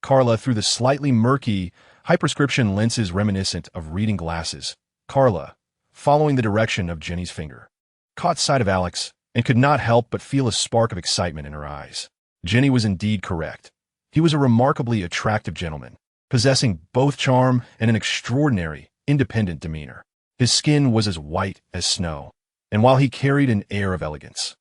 Carla, through the slightly murky, hyperscription lenses reminiscent of reading glasses, Carla, following the direction of Jenny's finger, caught sight of Alex and could not help but feel a spark of excitement in her eyes. Jenny was indeed correct. He was a remarkably attractive gentleman, possessing both charm and an extraordinary, independent demeanor. His skin was as white as snow, and while he carried an air of elegance,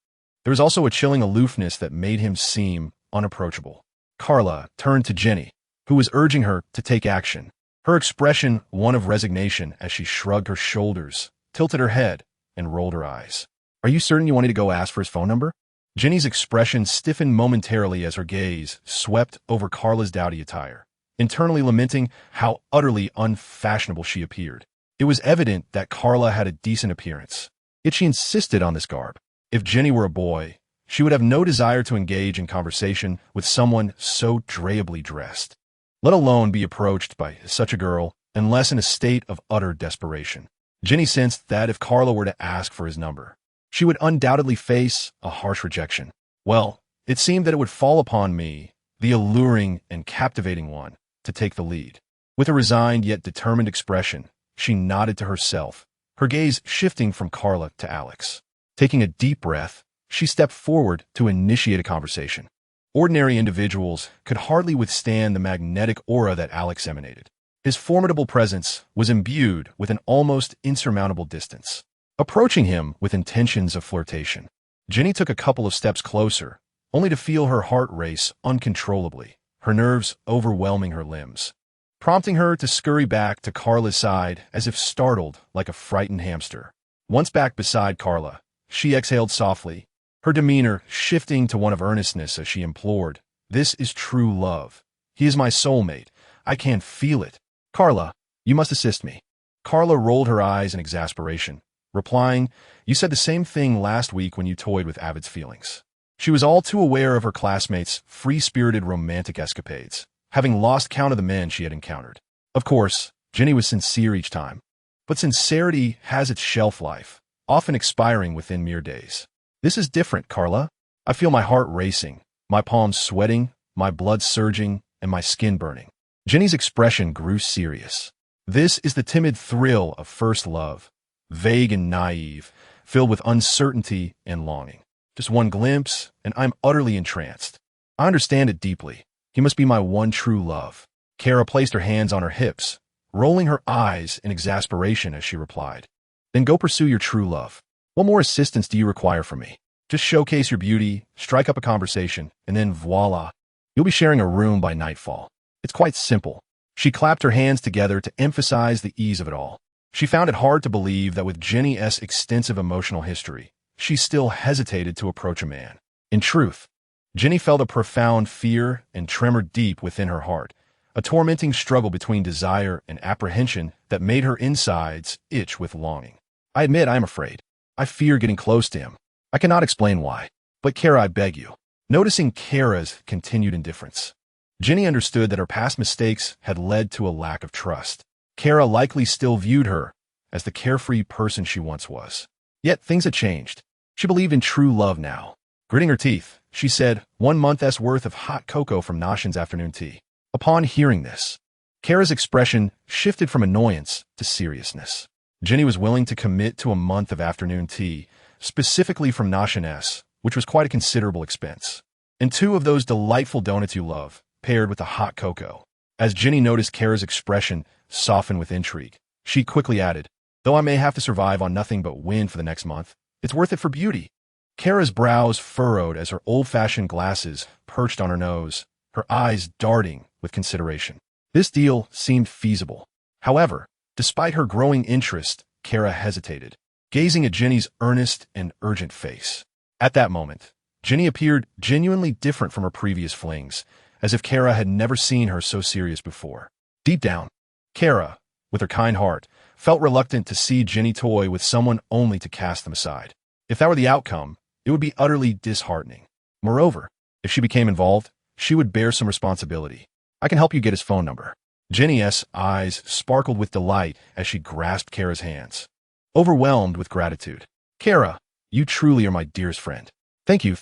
there was also a chilling aloofness that made him seem unapproachable. Carla turned to Jenny, who was urging her to take action. Her expression one of resignation as she shrugged her shoulders, tilted her head, and rolled her eyes. "Are you certain you wanted to go ask for his phone number?" Jenny's expression stiffened momentarily as her gaze swept over Carla's dowdy attire, internally lamenting how utterly unfashionable she appeared. It was evident that Carla had a decent appearance, yet she insisted on this garb. If Jenny were a boy, she would have no desire to engage in conversation with someone so drably dressed, let alone be approached by such a girl unless in a state of utter desperation. Jenny sensed that if Carla were to ask for his number, she would undoubtedly face a harsh rejection. Well, it seemed that it would fall upon me, the alluring and captivating one, to take the lead. With a resigned yet determined expression, she nodded to herself, her gaze shifting from Carla to Alex. Taking a deep breath, she stepped forward to initiate a conversation. Ordinary individuals could hardly withstand the magnetic aura that Alex emanated. His formidable presence was imbued with an almost insurmountable distance. Approaching him with intentions of flirtation, Jenny took a couple of steps closer, only to feel her heart race uncontrollably, her nerves overwhelming her limbs, prompting her to scurry back to Carla's side as if startled like a frightened hamster. Once back beside Carla, she exhaled softly, her demeanor shifting to one of earnestness as she implored, "This is true love. He is my soulmate. I can feel it. Carla, you must assist me." Carla rolled her eyes in exasperation, replying, "You said the same thing last week when you toyed with Avid's feelings." She was all too aware of her classmates' free-spirited romantic escapades, having lost count of the men she had encountered. Of course, Jenny was sincere each time, but sincerity has its shelf life, often expiring within mere days. "This is different, Carla. I feel my heart racing, my palms sweating, my blood surging, and my skin burning." Jenny's expression grew serious. This is the timid thrill of first love, vague and naive, filled with uncertainty and longing. Just one glimpse, and I'm utterly entranced. I understand it deeply. He must be my one true love. Kara placed her hands on her hips, rolling her eyes in exasperation as she replied, "Then go pursue your true love. What more assistance do you require from me? Just showcase your beauty, strike up a conversation, and then voila, you'll be sharing a room by nightfall. It's quite simple." She clapped her hands together to emphasize the ease of it all. She found it hard to believe that with Jenny's extensive emotional history, she still hesitated to approach a man. In truth, Jenny felt a profound fear and tremor deep within her heart, a tormenting struggle between desire and apprehension that made her insides itch with longing. "I admit I am afraid. I fear getting close to him. I cannot explain why. But Kara, I beg you, Noticing Kara's continued indifference, Ginny understood that her past mistakes had led to a lack of trust. Kara likely still viewed her as the carefree person she once was. Yet things had changed. She believed in true love now. Gritting her teeth, she said, 1 month's worth of hot cocoa from Noshin's afternoon tea. Upon hearing this, Kara's expression shifted from annoyance to seriousness. Ginny was willing to commit to a month of afternoon tea, specifically from Noshin's, which was quite a considerable expense. And 2 of those delightful donuts you love, paired with the hot cocoa. As Ginny noticed Kara's expression soften with intrigue, she quickly added, though I may have to survive on nothing but wind for the next month, it's worth it for beauty. Kara's brows furrowed as her old-fashioned glasses perched on her nose, her eyes darting with consideration. This deal seemed feasible. However, despite her growing interest, Kara hesitated, gazing at Ginny's earnest and urgent face. At that moment, Ginny appeared genuinely different from her previous flings, as if Kara had never seen her so serious before. Deep down, Kara, with her kind heart, felt reluctant to see Ginny toy with someone only to cast them aside. If that were the outcome, it would be utterly disheartening. Moreover, if she became involved, she would bear some responsibility. I can help you get his phone number. Ginny's eyes sparkled with delight as she grasped Kara's hands, overwhelmed with gratitude. Kara, you truly are my dearest friend. Thank you.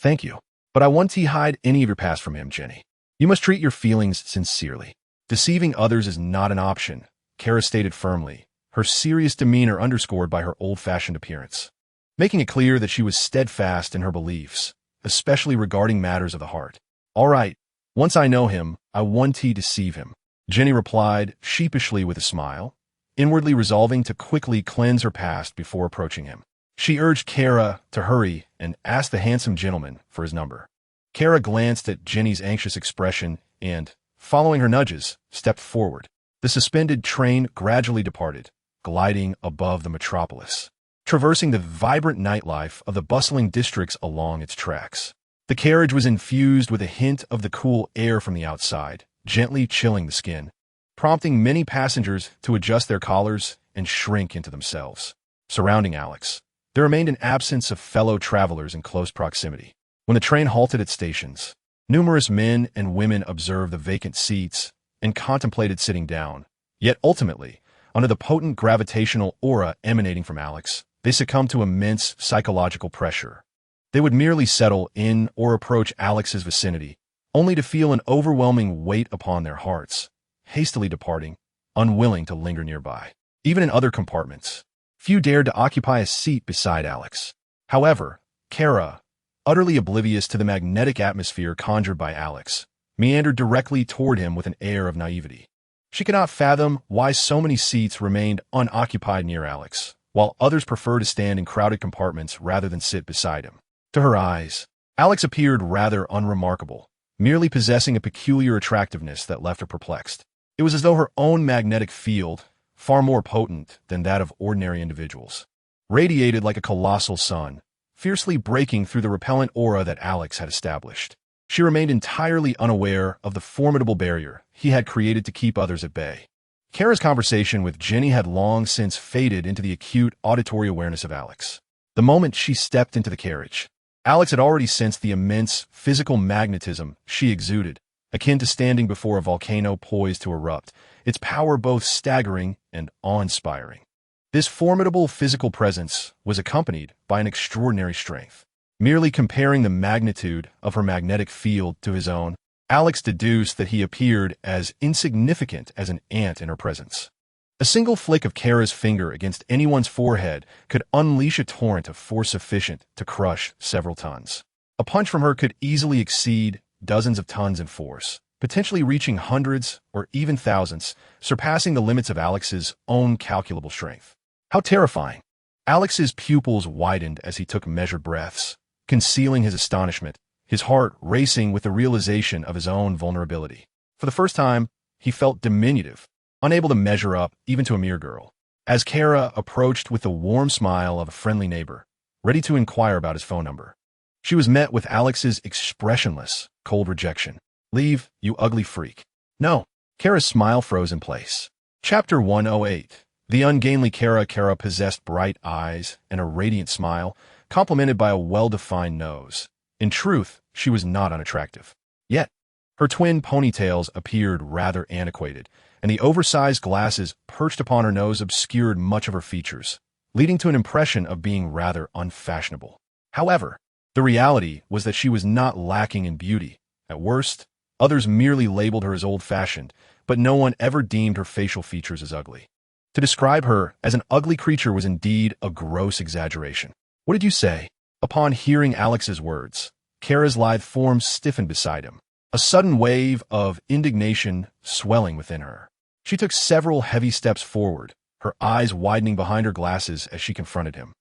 But I won't hide any of your past from him, Ginny. You must treat your feelings sincerely. Deceiving others is not an option, Kara stated firmly, her serious demeanor underscored by her old-fashioned appearance, making it clear that she was steadfast in her beliefs, especially regarding matters of the heart. All right, once I know him, I won't deceive him, Ginny replied sheepishly with a smile, inwardly resolving to quickly cleanse her past before approaching him. She urged Kara to hurry and asked the handsome gentleman for his number. Kara glanced at Ginny's anxious expression and, following her nudges, stepped forward. The suspended train gradually departed, gliding above the metropolis, traversing the vibrant nightlife of the bustling districts along its tracks. The carriage was infused with a hint of the cool air from the outside, gently chilling the skin, prompting many passengers to adjust their collars and shrink into themselves. Surrounding Alex, there remained an absence of fellow travelers in close proximity. When the train halted at stations, numerous men and women observed the vacant seats and contemplated sitting down. Yet ultimately, under the potent gravitational aura emanating from Alex, they succumbed to immense psychological pressure. They would merely settle in or approach Alex's vicinity, only to feel an overwhelming weight upon their hearts, hastily departing, unwilling to linger nearby. Even in other compartments, few dared to occupy a seat beside Alex. However, Kara, utterly oblivious to the magnetic atmosphere conjured by Alex, meandered directly toward him with an air of naivety. She could not fathom why so many seats remained unoccupied near Alex, while others preferred to stand in crowded compartments rather than sit beside him. To her eyes, Alex appeared rather unremarkable, merely possessing a peculiar attractiveness that left her perplexed. It was as though her own magnetic field, far more potent than that of ordinary individuals, radiated like a colossal sun, fiercely breaking through the repellent aura that Alex had established. She remained entirely unaware of the formidable barrier he had created to keep others at bay. Kara's conversation with Ginny had long since faded into the acute auditory awareness of Alex. The moment she stepped into the carriage, Alex had already sensed the immense physical magnetism she exuded, akin to standing before a volcano poised to erupt, its power both staggering and awe-inspiring. This formidable physical presence was accompanied by an extraordinary strength. Merely comparing the magnitude of her magnetic field to his own, Alex deduced that he appeared as insignificant as an ant in her presence. A single flick of Kara's finger against anyone's forehead could unleash a torrent of force sufficient to crush several tons. A punch from her could easily exceed dozens of tons in force, potentially reaching hundreds or even thousands, surpassing the limits of Alex's own calculable strength. How terrifying! Alex's pupils widened as he took measured breaths, concealing his astonishment, his heart racing with the realization of his own vulnerability. For the first time, he felt diminutive, unable to measure up even to a mere girl. As Kara approached with the warm smile of a friendly neighbor, ready to inquire about his phone number, she was met with Alex's expressionless, cold rejection. "Leave, you ugly freak." "No." Kara's smile froze in place. Chapter 108. The ungainly Kara possessed bright eyes and a radiant smile, complemented by a well-defined nose. In truth, she was not unattractive. Yet, her twin ponytails appeared rather antiquated, and the oversized glasses perched upon her nose obscured much of her features, leading to an impression of being rather unfashionable. However, the reality was that she was not lacking in beauty. At worst, others merely labeled her as old-fashioned, but no one ever deemed her facial features as ugly. To describe her as an ugly creature was indeed a gross exaggeration. "What did you say?" Upon hearing Alex's words, Kara's lithe form stiffened beside him, a sudden wave of indignation swelling within her. She took several heavy steps forward, her eyes widening behind her glasses as she confronted him,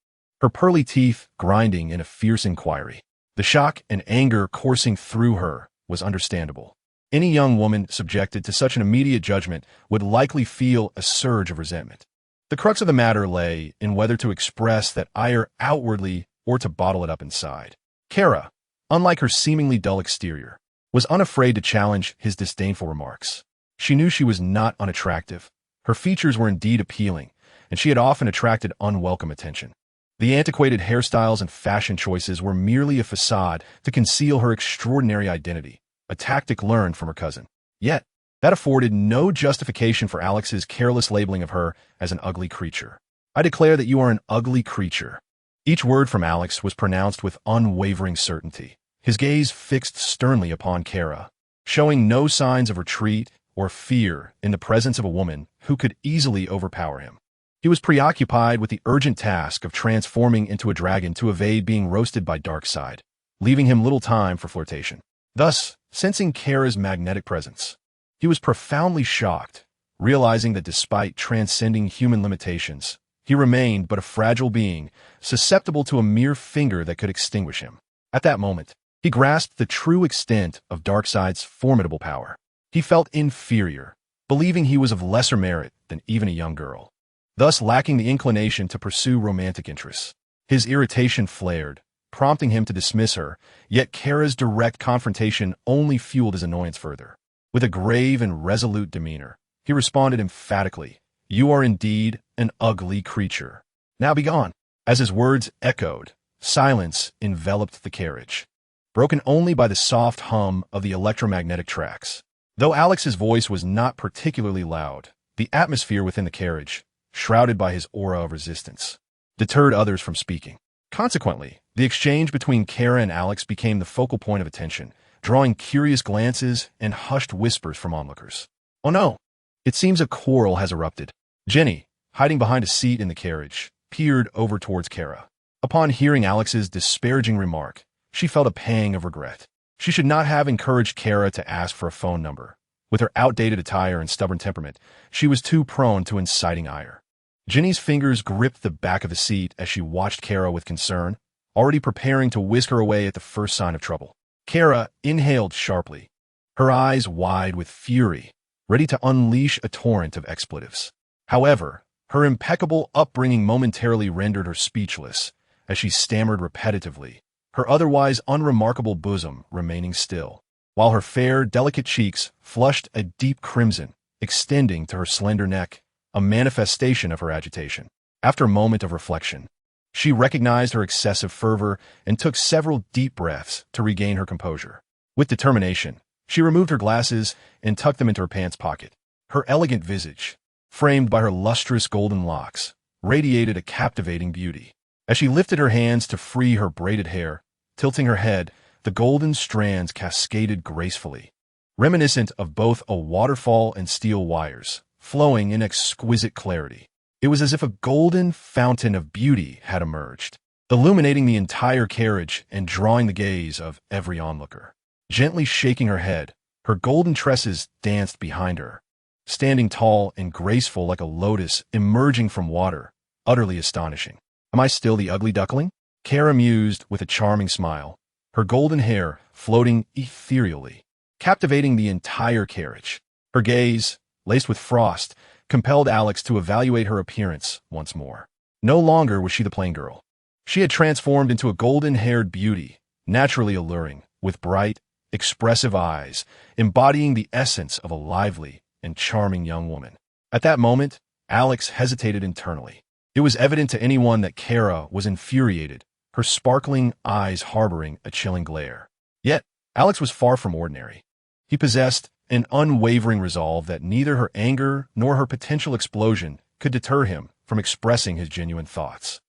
her pearly teeth grinding in a fierce inquiry. The shock and anger coursing through her was understandable. Any young woman subjected to such an immediate judgment would likely feel a surge of resentment. The crux of the matter lay in whether to express that ire outwardly or to bottle it up inside. Kara, unlike her seemingly dull exterior, was unafraid to challenge his disdainful remarks. She knew she was not unattractive. Her features were indeed appealing, and she had often attracted unwelcome attention. The antiquated hairstyles and fashion choices were merely a facade to conceal her extraordinary identity, a tactic learned from her cousin. Yet, that afforded no justification for Alex's careless labeling of her as an ugly creature. "I declare that you are an ugly creature." Each word from Alex was pronounced with unwavering certainty, his gaze fixed sternly upon Kara, showing no signs of retreat or fear in the presence of a woman who could easily overpower him. He was preoccupied with the urgent task of transforming into a dragon to evade being roasted by Darkseid, leaving him little time for flirtation. Thus, sensing Kara's magnetic presence, he was profoundly shocked, realizing that despite transcending human limitations, he remained but a fragile being, susceptible to a mere finger that could extinguish him. At that moment, he grasped the true extent of Darkseid's formidable power. He felt inferior, believing he was of lesser merit than even a young girl, thus lacking the inclination to pursue romantic interests. His irritation flared, prompting him to dismiss her, yet Kara's direct confrontation only fueled his annoyance further. With a grave and resolute demeanor, he responded emphatically, "You are indeed an ugly creature. Now be gone." As his words echoed, silence enveloped the carriage, broken only by the soft hum of the electromagnetic tracks. Though Alex's voice was not particularly loud, the atmosphere within the carriage, shrouded by his aura of resistance, deterred others from speaking. Consequently, the exchange between Kara and Alex became the focal point of attention, drawing curious glances and hushed whispers from onlookers. "Oh no! It seems a quarrel has erupted." Jenny, hiding behind a seat in the carriage, peered over towards Kara. Upon hearing Alex's disparaging remark, she felt a pang of regret. She should not have encouraged Kara to ask for a phone number. With her outdated attire and stubborn temperament, she was too prone to inciting ire. Jenny's fingers gripped the back of the seat as she watched Kara with concern, already preparing to whisk her away at the first sign of trouble. Kara inhaled sharply, her eyes wide with fury, ready to unleash a torrent of expletives. However, her impeccable upbringing momentarily rendered her speechless, as she stammered repetitively, her otherwise unremarkable bosom remaining still, while her fair, delicate cheeks flushed a deep crimson, extending to her slender neck, a manifestation of her agitation. After a moment of reflection, she recognized her excessive fervor and took several deep breaths to regain her composure. With determination, she removed her glasses and tucked them into her pants pocket. Her elegant visage, framed by her lustrous golden locks, radiated a captivating beauty. As she lifted her hands to free her braided hair, tilting her head, the golden strands cascaded gracefully, reminiscent of both a waterfall and steel wires, flowing in exquisite clarity. It was as if a golden fountain of beauty had emerged, illuminating the entire carriage and drawing the gaze of every onlooker. Gently shaking her head, her golden tresses danced behind her, standing tall and graceful like a lotus emerging from water, utterly astonishing. "Am I still the ugly duckling?" Kara mused with a charming smile, her golden hair floating ethereally, captivating the entire carriage. Her gaze, laced with frost, compelled Alex to evaluate her appearance once more. No longer was she the plain girl. She had transformed into a golden-haired beauty, naturally alluring, with bright, expressive eyes, embodying the essence of a lively and charming young woman. At that moment, Alex hesitated internally. It was evident to anyone that Kara was infuriated, her sparkling eyes harboring a chilling glare. Yet, Alex was far from ordinary. He possessed an unwavering resolve that neither her anger nor her potential explosion could deter him from expressing his genuine thoughts.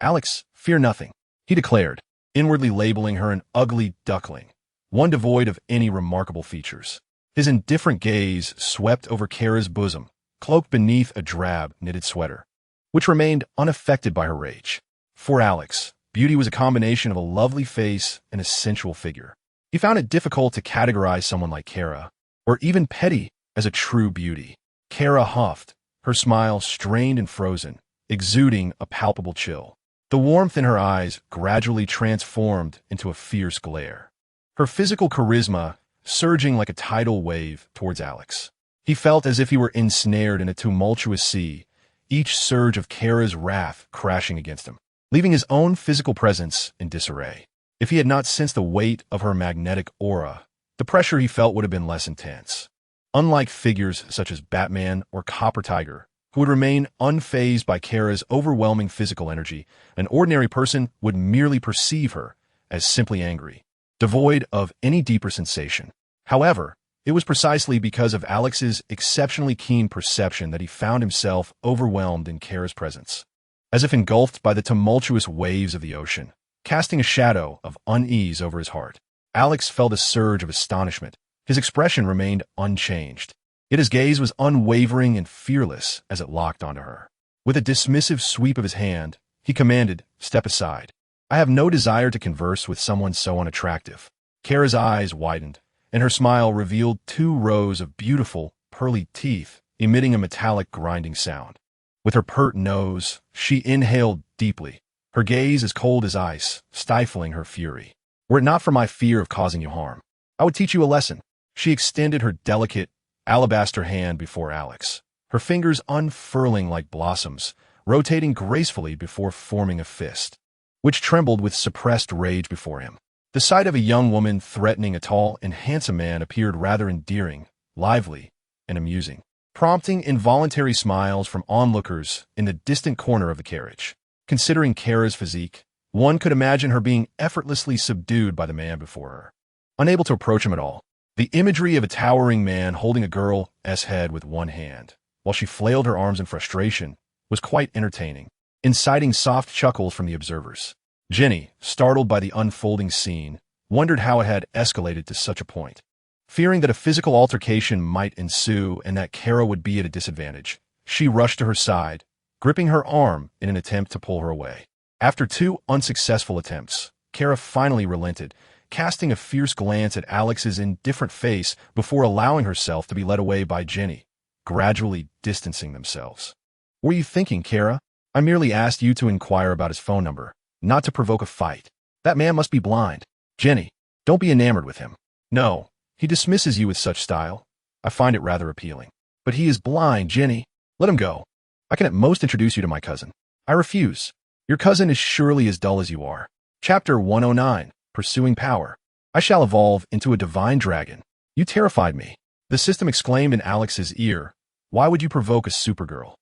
Alex, fear nothing, he declared, inwardly labeling her an ugly duckling, one devoid of any remarkable features. His indifferent gaze swept over Kara's bosom, cloaked beneath a drab, knitted sweater, which remained unaffected by her rage. For Alex, beauty was a combination of a lovely face and a sensual figure. He found it difficult to categorize someone like Kara, or even Petty, as a true beauty. Kara huffed, her smile strained and frozen, exuding a palpable chill. The warmth in her eyes gradually transformed into a fierce glare, her physical charisma surging like a tidal wave towards Alex. He felt as if he were ensnared in a tumultuous sea, each surge of Kara's wrath crashing against him, leaving his own physical presence in disarray. If he had not sensed the weight of her magnetic aura, the pressure he felt would have been less intense. Unlike figures such as Batman or Copper Tiger, who would remain unfazed by Kara's overwhelming physical energy, an ordinary person would merely perceive her as simply angry, devoid of any deeper sensation. However, it was precisely because of Alex's exceptionally keen perception that he found himself overwhelmed in Kara's presence. As if engulfed by the tumultuous waves of the ocean, casting a shadow of unease over his heart, Alex felt a surge of astonishment. His expression remained unchanged, yet his gaze was unwavering and fearless as it locked onto her. With a dismissive sweep of his hand, he commanded, "Step aside. I have no desire to converse with someone so unattractive." Kara's eyes widened, and her smile revealed 2 rows of beautiful, pearly teeth emitting a metallic grinding sound. With her pert nose, she inhaled deeply, her gaze as cold as ice, stifling her fury. "Were it not for my fear of causing you harm, I would teach you a lesson." She extended her delicate, alabaster hand before Alex, her fingers unfurling like blossoms, rotating gracefully before forming a fist, which trembled with suppressed rage before him. The sight of a young woman threatening a tall and handsome man appeared rather endearing, lively, and amusing, prompting involuntary smiles from onlookers in the distant corner of the carriage. Considering Kara's physique, one could imagine her being effortlessly subdued by the man before her. Unable to approach him at all, the imagery of a towering man holding a girl's head with one hand, while she flailed her arms in frustration, was quite entertaining, inciting soft chuckles from the observers. Jenny, startled by the unfolding scene, wondered how it had escalated to such a point. Fearing that a physical altercation might ensue and that Kara would be at a disadvantage, she rushed to her side, gripping her arm in an attempt to pull her away. After 2 unsuccessful attempts, Kara finally relented, casting a fierce glance at Alex's indifferent face before allowing herself to be led away by Jenny, gradually distancing themselves. "What were you thinking, Kara? I merely asked you to inquire about his phone number, not to provoke a fight. That man must be blind. Jenny, don't be enamored with him. No, he dismisses you with such style. I find it rather appealing. But he is blind, Jenny. Let him go. I can at most introduce you to my cousin." "I refuse. Your cousin is surely as dull as you are." Chapter 109. Pursuing Power. "I shall evolve into a divine dragon. You terrified me." The system exclaimed in Alex's ear. "Why would you provoke a supergirl?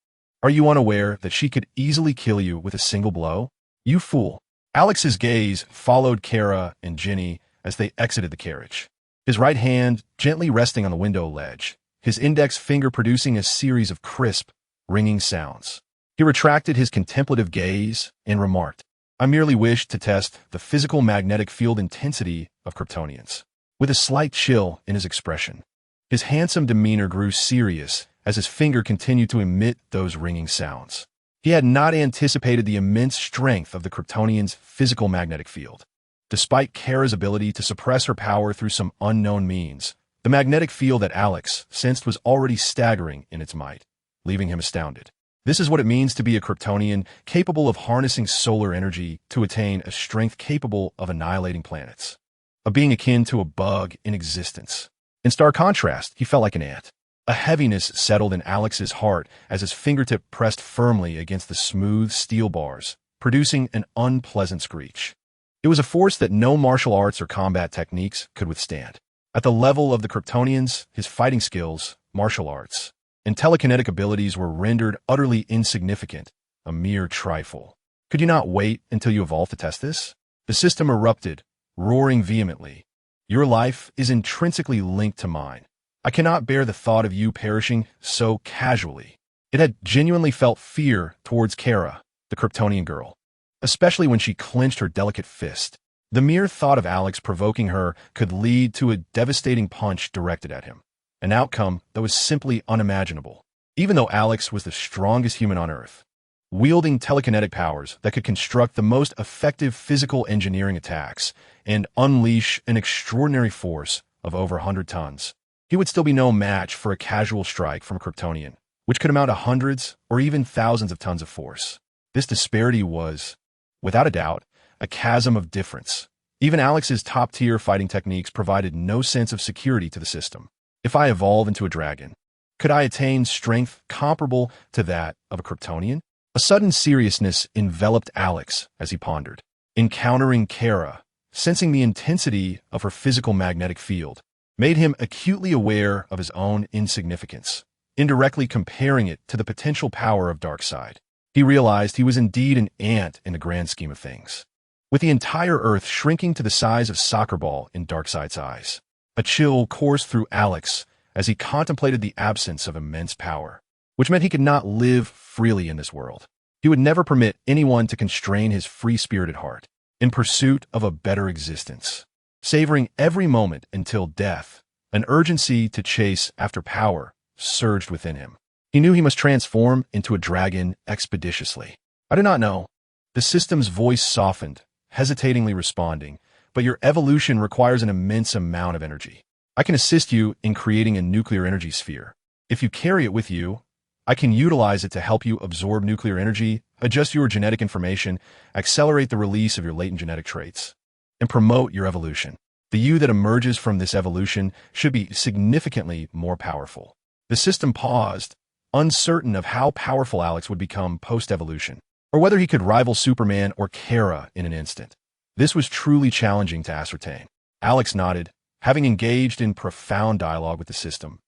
Are you unaware that she could easily kill you with a single blow? You fool." Alex's gaze followed Kara and Jenny as they exited the carriage, his right hand gently resting on the window ledge, his index finger producing a series of crisp, ringing sounds. He retracted his contemplative gaze and remarked, "I merely wished to test the physical magnetic field intensity of Kryptonians." With a slight chill in his expression, his handsome demeanor grew serious as his finger continued to emit those ringing sounds. He had not anticipated the immense strength of the Kryptonians' physical magnetic field. Despite Kara's ability to suppress her power through some unknown means, the magnetic field that Alex sensed was already staggering in its might, leaving him astounded. This is what it means to be a Kryptonian capable of harnessing solar energy to attain a strength capable of annihilating planets. A being akin to a bug in existence. In stark contrast, he felt like an ant. A heaviness settled in Alex's heart as his fingertip pressed firmly against the smooth steel bars, producing an unpleasant screech. It was a force that no martial arts or combat techniques could withstand. At the level of the Kryptonians, his fighting skills, martial arts, and telekinetic abilities were rendered utterly insignificant, a mere trifle, Could you not wait until you evolve to test this? The system erupted, roaring vehemently. Your life is intrinsically linked to mine. I cannot bear the thought of you perishing so casually. It had genuinely felt fear towards Kara, the Kryptonian girl, especially when she clenched her delicate fist. The mere thought of Alex provoking her could lead to a devastating punch directed at him, an outcome that was simply unimaginable. Even though Alex was the strongest human on Earth, wielding telekinetic powers that could construct the most effective physical engineering attacks and unleash an extraordinary force of over 100 tons, he would still be no match for a casual strike from a Kryptonian, which could amount to hundreds or even thousands of tons of force. This disparity was, without a doubt, a chasm of difference. Even Alex's top-tier fighting techniques provided no sense of security to the system. If I evolve into a dragon, could I attain strength comparable to that of a Kryptonian? A sudden seriousness enveloped Alex as he pondered. Encountering Kara, sensing the intensity of her physical magnetic field, made him acutely aware of his own insignificance, indirectly comparing it to the potential power of Darkseid. He realized he was indeed an ant in the grand scheme of things, with the entire Earth shrinking to the size of a soccer ball in Darkseid's eyes. A chill coursed through Alex as he contemplated the absence of immense power, which meant he could not live freely in this world. He would never permit anyone to constrain his free-spirited heart in pursuit of a better existence. Savoring every moment until death, an urgency to chase after power surged within him. He knew he must transform into a dragon expeditiously. I do not know. The system's voice softened, hesitatingly responding, but your evolution requires an immense amount of energy. I can assist you in creating a nuclear energy sphere. If you carry it with you, I can utilize it to help you absorb nuclear energy, adjust your genetic information, accelerate the release of your latent genetic traits, and promote your evolution. The you that emerges from this evolution should be significantly more powerful. The system paused, uncertain of how powerful Alex would become post-evolution, or whether he could rival Superman or Kara in an instant. This was truly challenging to ascertain. Alex nodded, having engaged in profound dialogue with the system.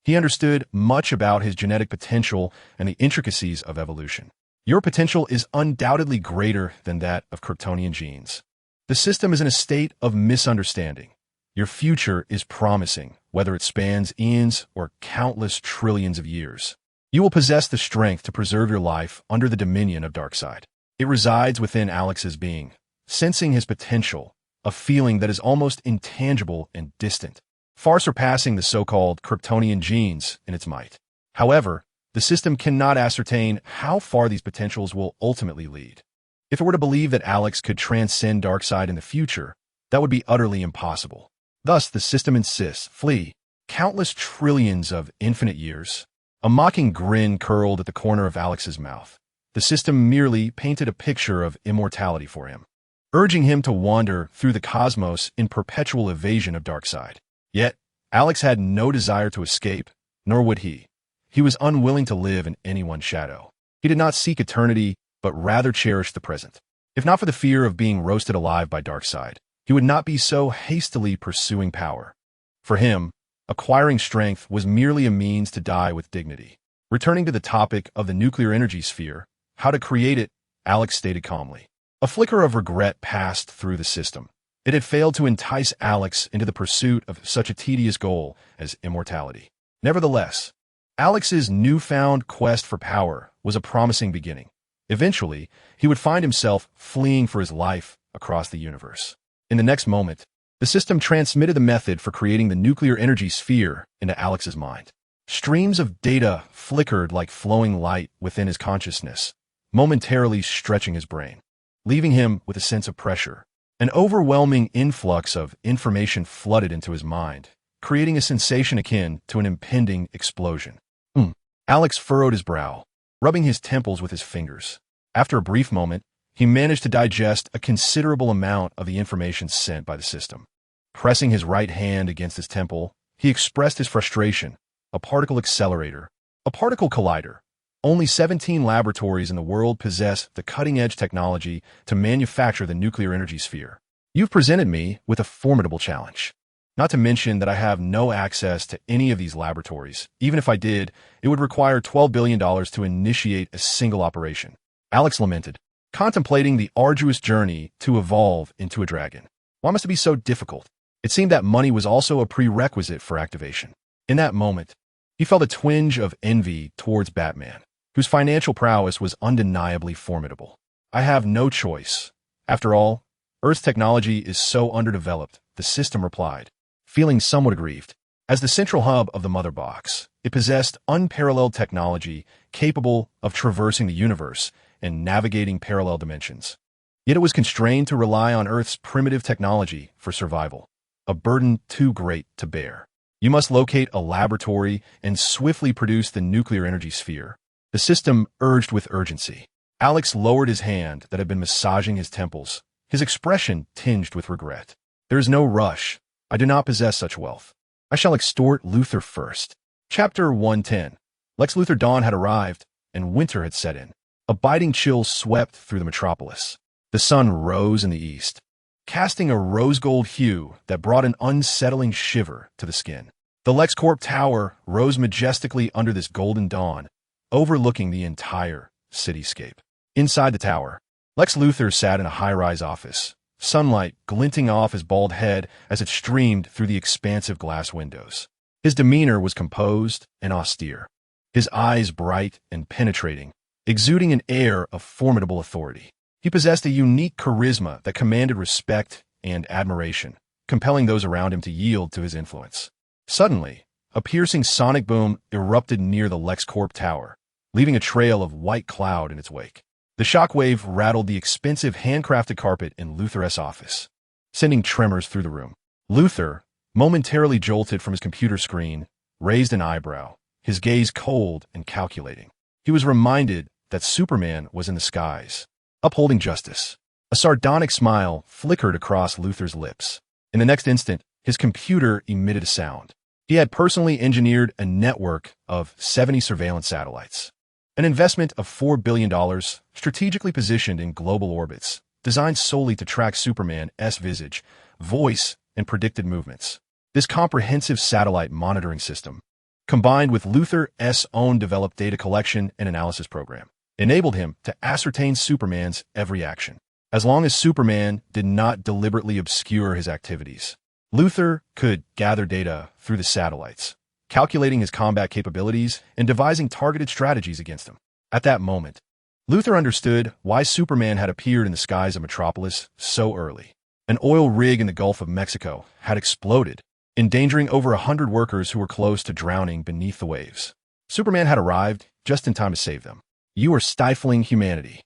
He understood much about his genetic potential and the intricacies of evolution. Your potential is undoubtedly greater than that of Kryptonian genes. The system is in a state of misunderstanding. Your future is promising, whether it spans eons or countless trillions of years. You will possess the strength to preserve your life under the dominion of Darkseid. It resides within Alex's being, sensing his potential, a feeling that is almost intangible and distant, far surpassing the so-called Kryptonian genes in its might. However, the system cannot ascertain how far these potentials will ultimately lead. If it were to believe that Alex could transcend Darkseid in the future, that would be utterly impossible. Thus, the system insists, flee, countless trillions of infinite years. A mocking grin curled at the corner of Alex's mouth. The system merely painted a picture of immortality for him, urging him to wander through the cosmos in perpetual evasion of Darkseid. Yet, Alex had no desire to escape, nor would he. He was unwilling to live in anyone's shadow. He did not seek eternity, but rather cherished the present. If not for the fear of being roasted alive by Darkseid, he would not be so hastily pursuing power. For him, acquiring strength was merely a means to die with dignity. Returning to the topic of the nuclear energy sphere, how to create it, Alex stated calmly. A flicker of regret passed through the system. It had failed to entice Alex into the pursuit of such a tedious goal as immortality. Nevertheless, Alex's newfound quest for power was a promising beginning. Eventually, he would find himself fleeing for his life across the universe. In the next moment, the system transmitted the method for creating the nuclear energy sphere into Alex's mind. Streams of data flickered like flowing light within his consciousness, momentarily stretching his brain, leaving him with a sense of pressure. An overwhelming influx of information flooded into his mind, creating a sensation akin to an impending explosion. Alex furrowed his brow, rubbing his temples with his fingers. After a brief moment, he managed to digest a considerable amount of the information sent by the system. Pressing his right hand against his temple, he expressed his frustration. A particle accelerator, a particle collider. Only 17 laboratories in the world possess the cutting-edge technology to manufacture the nuclear energy sphere. You've presented me with a formidable challenge. Not to mention that I have no access to any of these laboratories. Even if I did, it would require $12 billion to initiate a single operation. Alex lamented. contemplating the arduous journey to evolve into a dragon. Why must it be so difficult? It seemed that money was also a prerequisite for activation. In that moment, he felt a twinge of envy towards Batman, whose financial prowess was undeniably formidable. I have no choice. After all, Earth's technology is so underdeveloped, the system replied, feeling somewhat aggrieved. As the central hub of the Mother Box, it possessed unparalleled technology capable of traversing the universe and navigating parallel dimensions. Yet it was constrained to rely on Earth's primitive technology for survival, a burden too great to bear. You must locate a laboratory and swiftly produce the nuclear energy sphere. The system urged with urgency. Alex lowered his hand that had been massaging his temples, his expression tinged with regret. There is no rush. I do not possess such wealth. I shall extort Luthor first. Chapter 110. Lex Luthor Dawn had arrived, and winter had set in. A biting chill swept through the metropolis. The sun rose in the east, casting a rose-gold hue that brought an unsettling shiver to the skin. The LexCorp Tower rose majestically under this golden dawn, overlooking the entire cityscape. Inside the tower, Lex Luthor sat in a high-rise office, sunlight glinting off his bald head as it streamed through the expansive glass windows. His demeanor was composed and austere, his eyes bright and penetrating, exuding an air of formidable authority. He possessed a unique charisma that commanded respect and admiration, compelling those around him to yield to his influence. Suddenly, a piercing sonic boom erupted near the LexCorp Tower, leaving a trail of white cloud in its wake. The shockwave rattled the expensive handcrafted carpet in Luthor's office, sending tremors through the room. Luthor, momentarily jolted from his computer screen, raised an eyebrow, his gaze cold and calculating. He was reminded that Superman was in the skies, upholding justice. A sardonic smile flickered across Luthor's lips. In the next instant, his computer emitted a sound. He had personally engineered a network of 70 surveillance satellites. An investment of $4 billion, strategically positioned in global orbits, designed solely to track Superman's visage, voice, and predicted movements. This comprehensive satellite monitoring system, combined with Luthor's own developed data collection and analysis program, enabled him to ascertain Superman's every action. As long as Superman did not deliberately obscure his activities, Luthor could gather data through the satellites, calculating his combat capabilities and devising targeted strategies against him. At that moment, Luthor understood why Superman had appeared in the skies of Metropolis so early. An oil rig in the Gulf of Mexico had exploded, endangering over 100 workers who were close to drowning beneath the waves. Superman had arrived just in time to save them. "You are stifling humanity."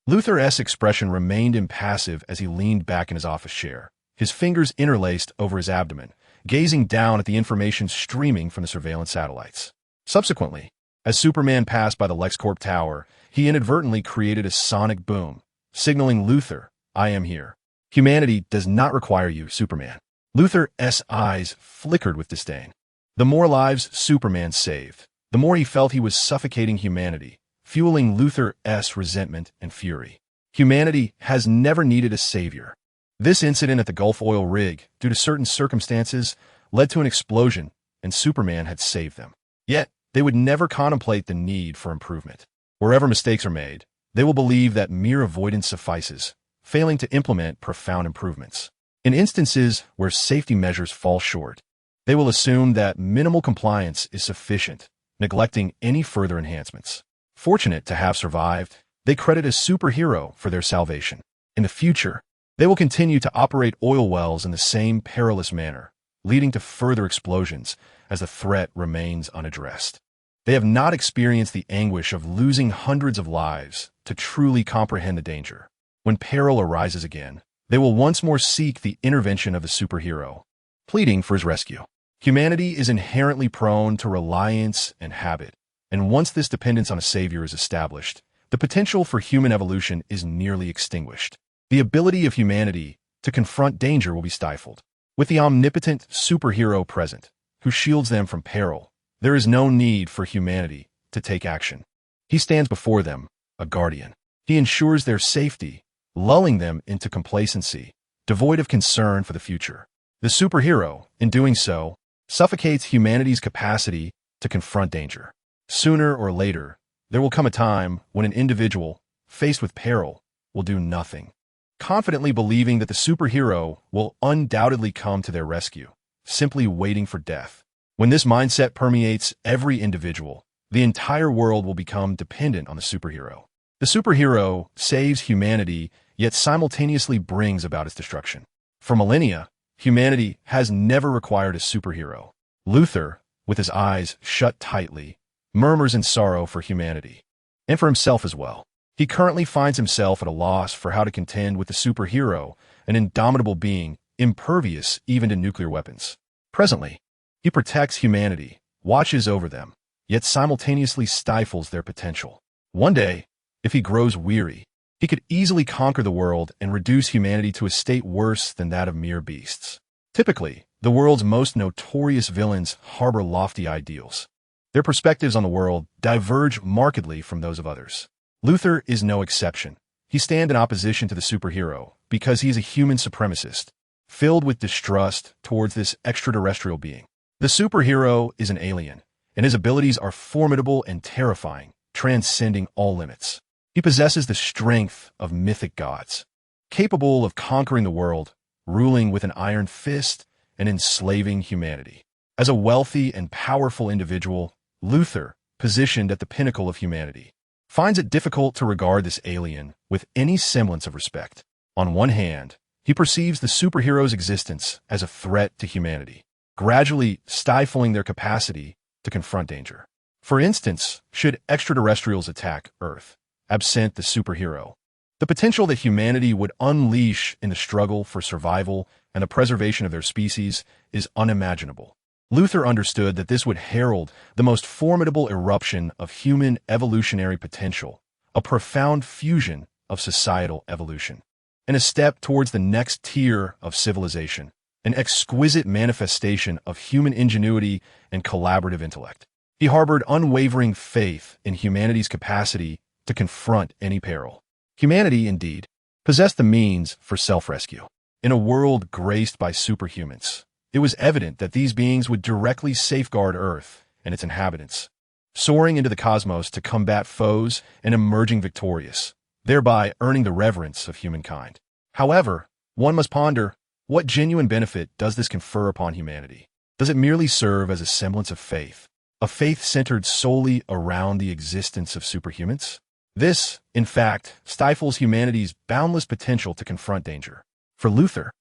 Luthor's expression remained impassive as he leaned back in his office chair, his fingers interlaced over his abdomen, gazing down at the information streaming from the surveillance satellites. Subsequently, as Superman passed by the LexCorp Tower, he inadvertently created a sonic boom, signaling Luthor, "I am here. Humanity does not require you, Superman." Luthor's eyes flickered with disdain. The more lives Superman saved, the more he felt he was suffocating humanity, fueling Luthor's resentment and fury. Humanity has never needed a savior. This incident at the Gulf oil rig, due to certain circumstances, led to an explosion, and Superman had saved them. Yet, they would never contemplate the need for improvement. Wherever mistakes are made, they will believe that mere avoidance suffices, failing to implement profound improvements. In instances where safety measures fall short, they will assume that minimal compliance is sufficient, neglecting any further enhancements. Fortunate to have survived, they credit a superhero for their salvation. In the future, they will continue to operate oil wells in the same perilous manner, leading to further explosions as the threat remains unaddressed. They have not experienced the anguish of losing hundreds of lives to truly comprehend the danger. When peril arises again, they will once more seek the intervention of the superhero, pleading for his rescue. Humanity is inherently prone to reliance and habit, and once this dependence on a savior is established, the potential for human evolution is nearly extinguished. The ability of humanity to confront danger will be stifled. With the omnipotent superhero present, who shields them from peril, there is no need for humanity to take action. He stands before them, a guardian. He ensures their safety, lulling them into complacency, devoid of concern for the future. The superhero, in doing so, suffocates humanity's capacity to confront danger. Sooner or later, there will come a time when an individual, faced with peril, will do nothing, confidently believing that the superhero will undoubtedly come to their rescue, simply waiting for death. When this mindset permeates every individual, the entire world will become dependent on the superhero. The superhero saves humanity, yet simultaneously brings about its destruction. For millennia, humanity has never required a superhero. Luther, with his eyes shut tightly, murmurs in sorrow for humanity, and for himself as well. He currently finds himself at a loss for how to contend with the superhero, an indomitable being, impervious even to nuclear weapons. Presently, he protects humanity, watches over them, yet simultaneously stifles their potential. One day, if he grows weary, he could easily conquer the world and reduce humanity to a state worse than that of mere beasts. Typically, the world's most notorious villains harbor lofty ideals. Their perspectives on the world diverge markedly from those of others. Luther is no exception. He stands in opposition to the superhero because he is a human supremacist, filled with distrust towards this extraterrestrial being. The superhero is an alien, and his abilities are formidable and terrifying, transcending all limits. He possesses the strength of mythic gods, capable of conquering the world, ruling with an iron fist, and enslaving humanity. As a wealthy and powerful individual, Luther, positioned at the pinnacle of humanity, finds it difficult to regard this alien with any semblance of respect. On one hand, he perceives the superhero's existence as a threat to humanity, gradually stifling their capacity to confront danger. For instance, should extraterrestrials attack Earth, absent the superhero, the potential that humanity would unleash in the struggle for survival and the preservation of their species is unimaginable. Luther understood that this would herald the most formidable eruption of human evolutionary potential, a profound fusion of societal evolution, and a step towards the next tier of civilization, an exquisite manifestation of human ingenuity and collaborative intellect. He harbored unwavering faith in humanity's capacity to confront any peril. Humanity, indeed, possessed the means for self-rescue. In a world graced by superhumans, it was evident that these beings would directly safeguard Earth and its inhabitants, soaring into the cosmos to combat foes and emerging victorious, thereby earning the reverence of humankind. However, one must ponder, what genuine benefit does this confer upon humanity? Does it merely serve as a semblance of faith, a faith centered solely around the existence of superhumans? This, in fact, stifles humanity's boundless potential to confront danger. For Luther,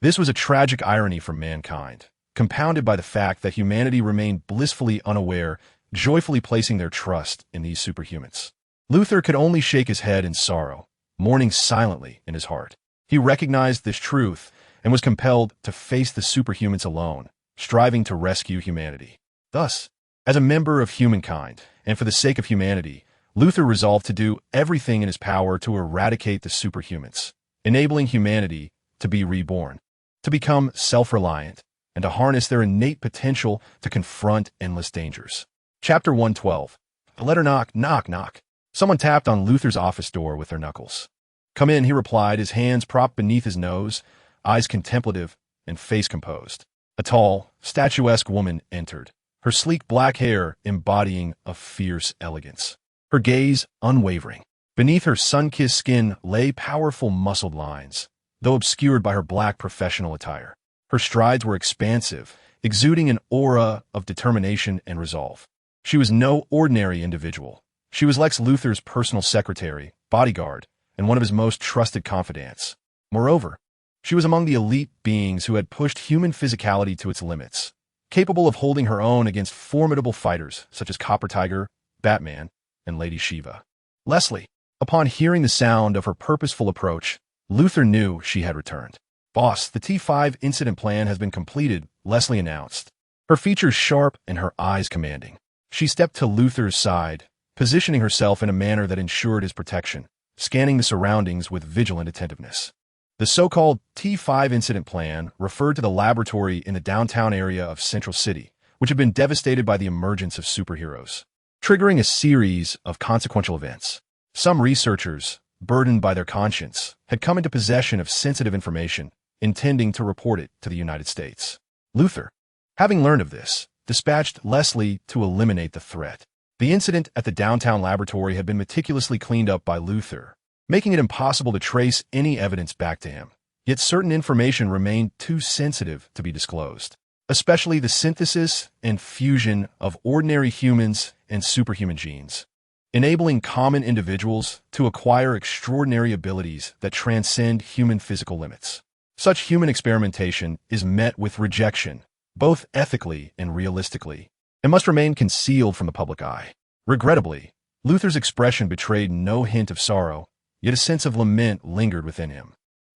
this was a tragic irony for mankind, compounded by the fact that humanity remained blissfully unaware, joyfully placing their trust in these superhumans. Luther could only shake his head in sorrow, mourning silently in his heart. He recognized this truth and was compelled to face the superhumans alone, striving to rescue humanity. Thus, as a member of humankind, and for the sake of humanity, Luther resolved to do everything in his power to eradicate the superhumans, enabling humanity to be reborn, to become self-reliant, and to harness their innate potential to confront endless dangers. Chapter 112. The letter knock, knock, knock. Someone tapped on Luther's office door with their knuckles. Come in, he replied, his hands propped beneath his nose, eyes contemplative and face composed. A tall, statuesque woman entered, her sleek black hair embodying a fierce elegance, her gaze unwavering. Beneath her sun-kissed skin lay powerful muscled lines, though obscured by her black professional attire. Her strides were expansive, exuding an aura of determination and resolve. She was no ordinary individual. She was Lex Luthor's personal secretary, bodyguard, and one of his most trusted confidants. Moreover, she was among the elite beings who had pushed human physicality to its limits, capable of holding her own against formidable fighters such as Copper Tiger, Batman, and Lady Shiva. Leslie, upon hearing the sound of her purposeful approach, Luther knew she had returned. Boss, the T5 incident plan has been completed, Leslie announced, her features sharp and her eyes commanding. She stepped to Luther's side, positioning herself in a manner that ensured his protection, scanning the surroundings with vigilant attentiveness. The so-called T5 incident plan referred to the laboratory in the downtown area of Central City, which had been devastated by the emergence of superheroes, triggering a series of consequential events. Some researchers, burdened by their conscience, had come into possession of sensitive information, intending to report it to the United States. Luther, having learned of this, dispatched Leslie to eliminate the threat. The incident at the downtown laboratory had been meticulously cleaned up by Luther, making it impossible to trace any evidence back to him. Yet certain information remained too sensitive to be disclosed, especially the synthesis and fusion of ordinary humans and superhuman genes, enabling common individuals to acquire extraordinary abilities that transcend human physical limits. Such human experimentation is met with rejection, both ethically and realistically, and must remain concealed from the public eye. Regrettably, Luther's expression betrayed no hint of sorrow, yet a sense of lament lingered within him.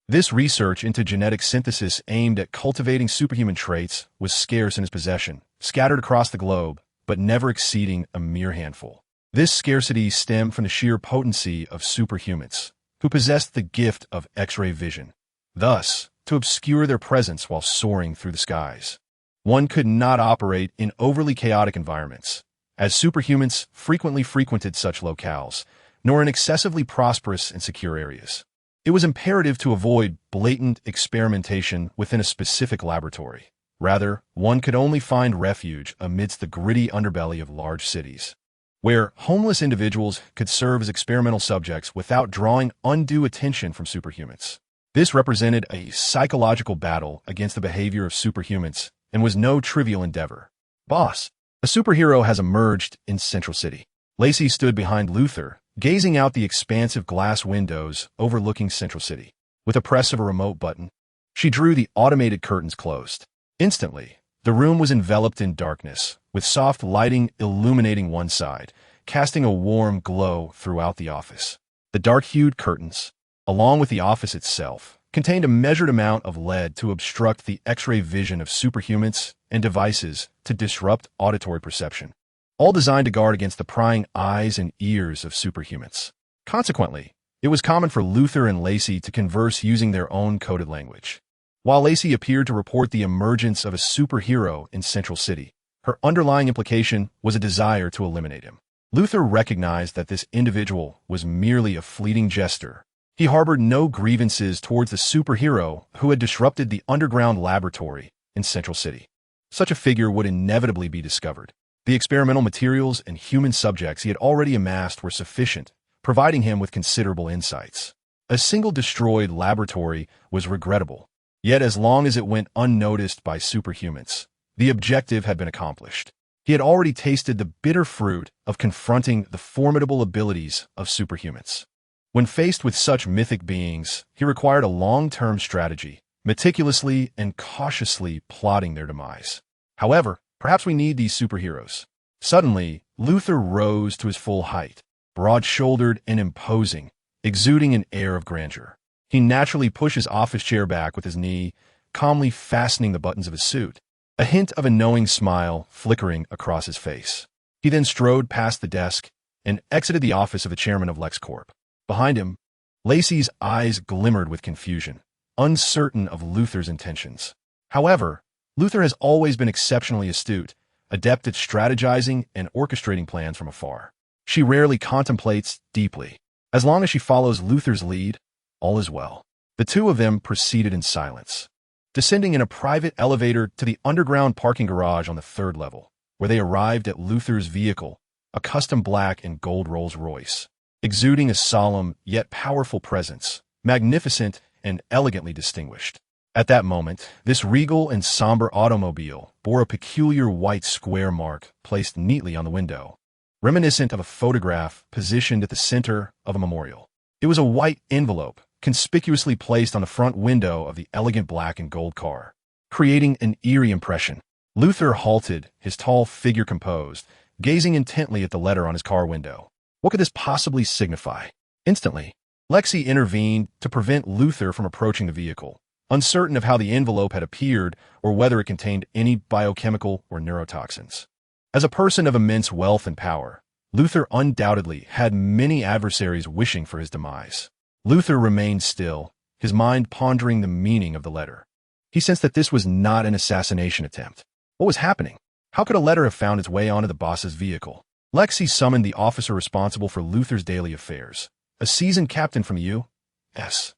This research into genetic synthesis aimed at cultivating superhuman traits was scarce in his possession, scattered across the globe, but never exceeding a mere handful. This scarcity stemmed from the sheer potency of superhumans, who possessed the gift of X-ray vision, thus to obscure their presence while soaring through the skies. One could not operate in overly chaotic environments, as superhumans frequently frequented such locales, nor in excessively prosperous and secure areas. It was imperative to avoid blatant experimentation within a specific laboratory. Rather, one could only find refuge amidst the gritty underbelly of large cities, where homeless individuals could serve as experimental subjects without drawing undue attention from superhumans. This represented a psychological battle against the behavior of superhumans and was no trivial endeavor. Boss, a superhero has emerged in Central City. Lacey stood behind Luther, gazing out the expansive glass windows overlooking Central City. With a press of a remote button, she drew the automated curtains closed. Instantly, the room was enveloped in darkness, with soft lighting illuminating one side, casting a warm glow throughout the office. The dark-hued curtains, along with the office itself, contained a measured amount of lead to obstruct the X-ray vision of superhumans and devices to disrupt auditory perception, all designed to guard against the prying eyes and ears of superhumans. Consequently, it was common for Luther and Lacey to converse using their own coded language. While Lacey appeared to report the emergence of a superhero in Central City, her underlying implication was a desire to eliminate him. Luther recognized that this individual was merely a fleeting jester. He harbored no grievances towards the superhero who had disrupted the underground laboratory in Central City. Such a figure would inevitably be discovered. The experimental materials and human subjects he had already amassed were sufficient, providing him with considerable insights. A single destroyed laboratory was regrettable, yet as long as it went unnoticed by superhumans, the objective had been accomplished. He had already tasted the bitter fruit of confronting the formidable abilities of superhumans. When faced with such mythic beings, he required a long-term strategy, meticulously and cautiously plotting their demise. However, perhaps we need these superheroes. Suddenly, Luther rose to his full height, broad-shouldered and imposing, exuding an air of grandeur. He naturally pushed his office chair back with his knee, calmly fastening the buttons of his suit, a hint of a knowing smile flickering across his face. He then strode past the desk and exited the office of the chairman of LexCorp. Behind him, Lacey's eyes glimmered with confusion, uncertain of Luther's intentions. However, Luther has always been exceptionally astute, adept at strategizing and orchestrating plans from afar. She rarely contemplates deeply. As long as she follows Luther's lead, all is well. The two of them proceeded in silence, descending in a private elevator to the underground parking garage on the 3rd level, where they arrived at Luther's vehicle, a custom black and gold Rolls-Royce, exuding a solemn yet powerful presence, magnificent and elegantly distinguished. At that moment, this regal and somber automobile bore a peculiar white square mark placed neatly on the window, reminiscent of a photograph positioned at the center of a memorial. It was a white envelope conspicuously placed on the front window of the elegant black and gold car, creating an eerie impression. Luther halted, his tall figure composed, gazing intently at the letter on his car window. What could this possibly signify? Instantly, Lexi intervened to prevent Luther from approaching the vehicle, uncertain of how the envelope had appeared or whether it contained any biochemical or neurotoxins. As a person of immense wealth and power, Luther undoubtedly had many adversaries wishing for his demise. Luther remained still, his mind pondering the meaning of the letter. He sensed that this was not an assassination attempt. What was happening? How could a letter have found its way onto the boss's vehicle? Lexi summoned the officer responsible for Luther's daily affairs, a seasoned captain from U.S.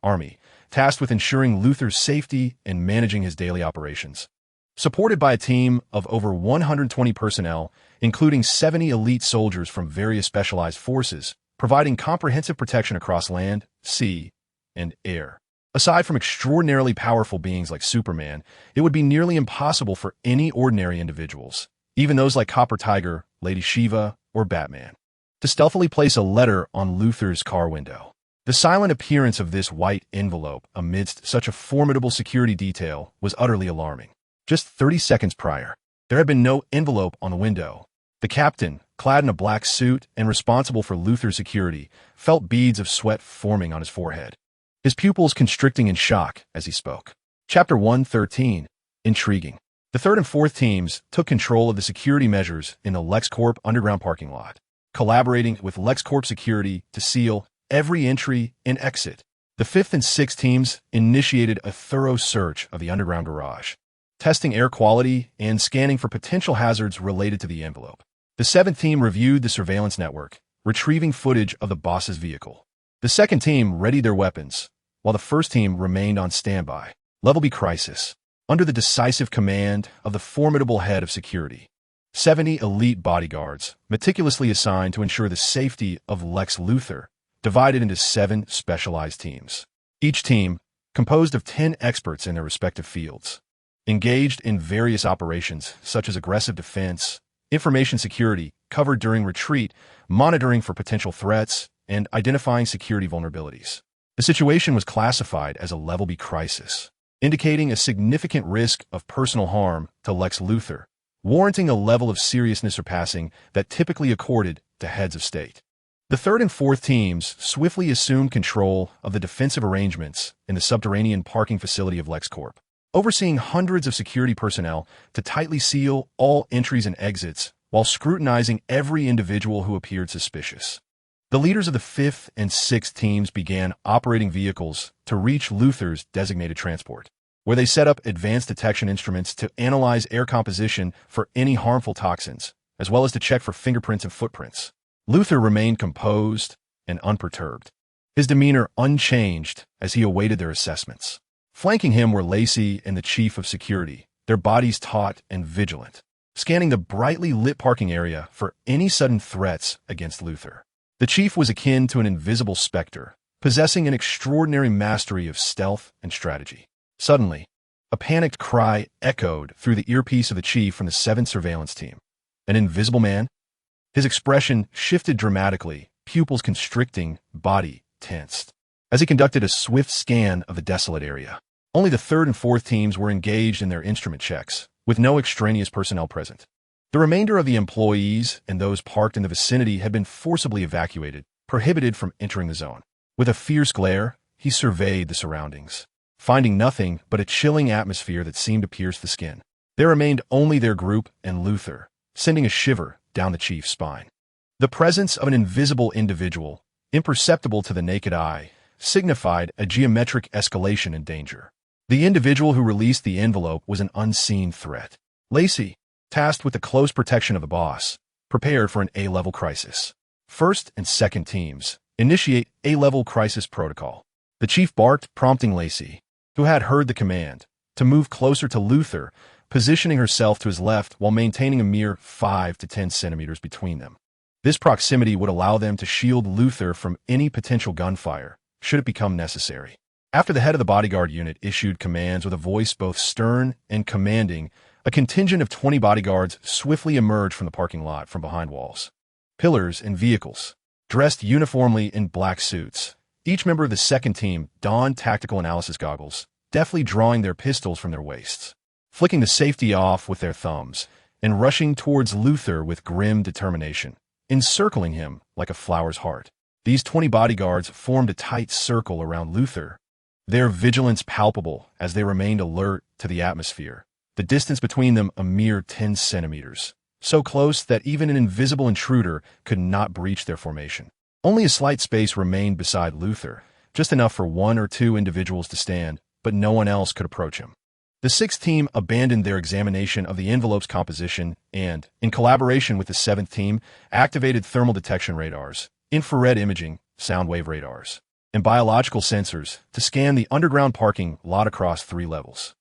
Army, tasked with ensuring Luther's safety and managing his daily operations. Supported by a team of over 120 personnel, including 70 elite soldiers from various specialized forces, providing comprehensive protection across land, sea, and air. Aside from extraordinarily powerful beings like Superman, it would be nearly impossible for any ordinary individuals, even those like Copper Tiger, Lady Shiva, or Batman, to stealthily place a letter on Luthor's car window. The silent appearance of this white envelope amidst such a formidable security detail was utterly alarming. Just 30 seconds prior, there had been no envelope on the window. The captain, clad in a black suit and responsible for Luthor's security, felt beads of sweat forming on his forehead, his pupils constricting in shock as he spoke. Chapter 113. Intriguing. The third and fourth teams took control of the security measures in the LexCorp underground parking lot, collaborating with LexCorp security to seal every entry and exit. The fifth and sixth teams initiated a thorough search of the underground garage, testing air quality and scanning for potential hazards related to the envelope. The seventh team reviewed the surveillance network, retrieving footage of the boss's vehicle. The second team readied their weapons, while the first team remained on standby. Level B crisis. Under the decisive command of the formidable head of security, 70 elite bodyguards, meticulously assigned to ensure the safety of Lex Luthor, divided into 7 specialized teams. Each team, composed of 10 experts in their respective fields, engaged in various operations such as aggressive defense, information security, cover during retreat, monitoring for potential threats, and identifying security vulnerabilities. The situation was classified as a Level B crisis, indicating a significant risk of personal harm to Lex Luthor, warranting a level of seriousness surpassing that typically accorded to heads of state. The third and fourth teams swiftly assumed control of the defensive arrangements in the subterranean parking facility of LexCorp, overseeing hundreds of security personnel to tightly seal all entries and exits while scrutinizing every individual who appeared suspicious. The leaders of the fifth and sixth teams began operating vehicles to reach Luthor's designated transport, where they set up advanced detection instruments to analyze air composition for any harmful toxins, as well as to check for fingerprints and footprints. Luthor remained composed and unperturbed, his demeanor unchanged as he awaited their assessments. Flanking him were Lacey and the chief of security, their bodies taut and vigilant, scanning the brightly lit parking area for any sudden threats against Luthor. The chief was akin to an invisible specter, possessing an extraordinary mastery of stealth and strategy. Suddenly, a panicked cry echoed through the earpiece of the chief from the 7th surveillance team. An invisible man? His expression shifted dramatically, pupils constricting, body tensed, as he conducted a swift scan of the desolate area. Only the third and fourth teams were engaged in their instrument checks, with no extraneous personnel present. The remainder of the employees and those parked in the vicinity had been forcibly evacuated, prohibited from entering the zone. With a fierce glare, he surveyed the surroundings, finding nothing but a chilling atmosphere that seemed to pierce the skin. There remained only their group and Luthor, sending a shiver down the chief's spine. The presence of an invisible individual, imperceptible to the naked eye, signified a geometric escalation in danger. The individual who released the envelope was an unseen threat. Lacey, tasked with the close protection of the boss, prepared for an A-level crisis. First and second teams initiate A-level crisis protocol. The chief barked, prompting Lacey, who had heard the command, to move closer to Luthor, positioning herself to his left while maintaining a mere 5 to 10 centimeters between them. This proximity would allow them to shield Luthor from any potential gunfire, should it become necessary. After the head of the bodyguard unit issued commands with a voice both stern and commanding, a contingent of 20 bodyguards swiftly emerged from the parking lot from behind walls, pillars, and vehicles, dressed uniformly in black suits. Each member of the second team donned tactical analysis goggles, deftly drawing their pistols from their waists, flicking the safety off with their thumbs, and rushing towards Luthor with grim determination, encircling him like a flower's heart. These 20 bodyguards formed a tight circle around Luthor, their vigilance palpable as they remained alert to the atmosphere. The distance between them a mere 10 centimeters, so close that even an invisible intruder could not breach their formation. Only a slight space remained beside Luthor, just enough for 1 or 2 individuals to stand, but no one else could approach him. The sixth team abandoned their examination of the envelope's composition and, in collaboration with the seventh team, activated thermal detection radars, infrared imaging, sound wave radars, and biological sensors to scan the underground parking lot across 3 levels.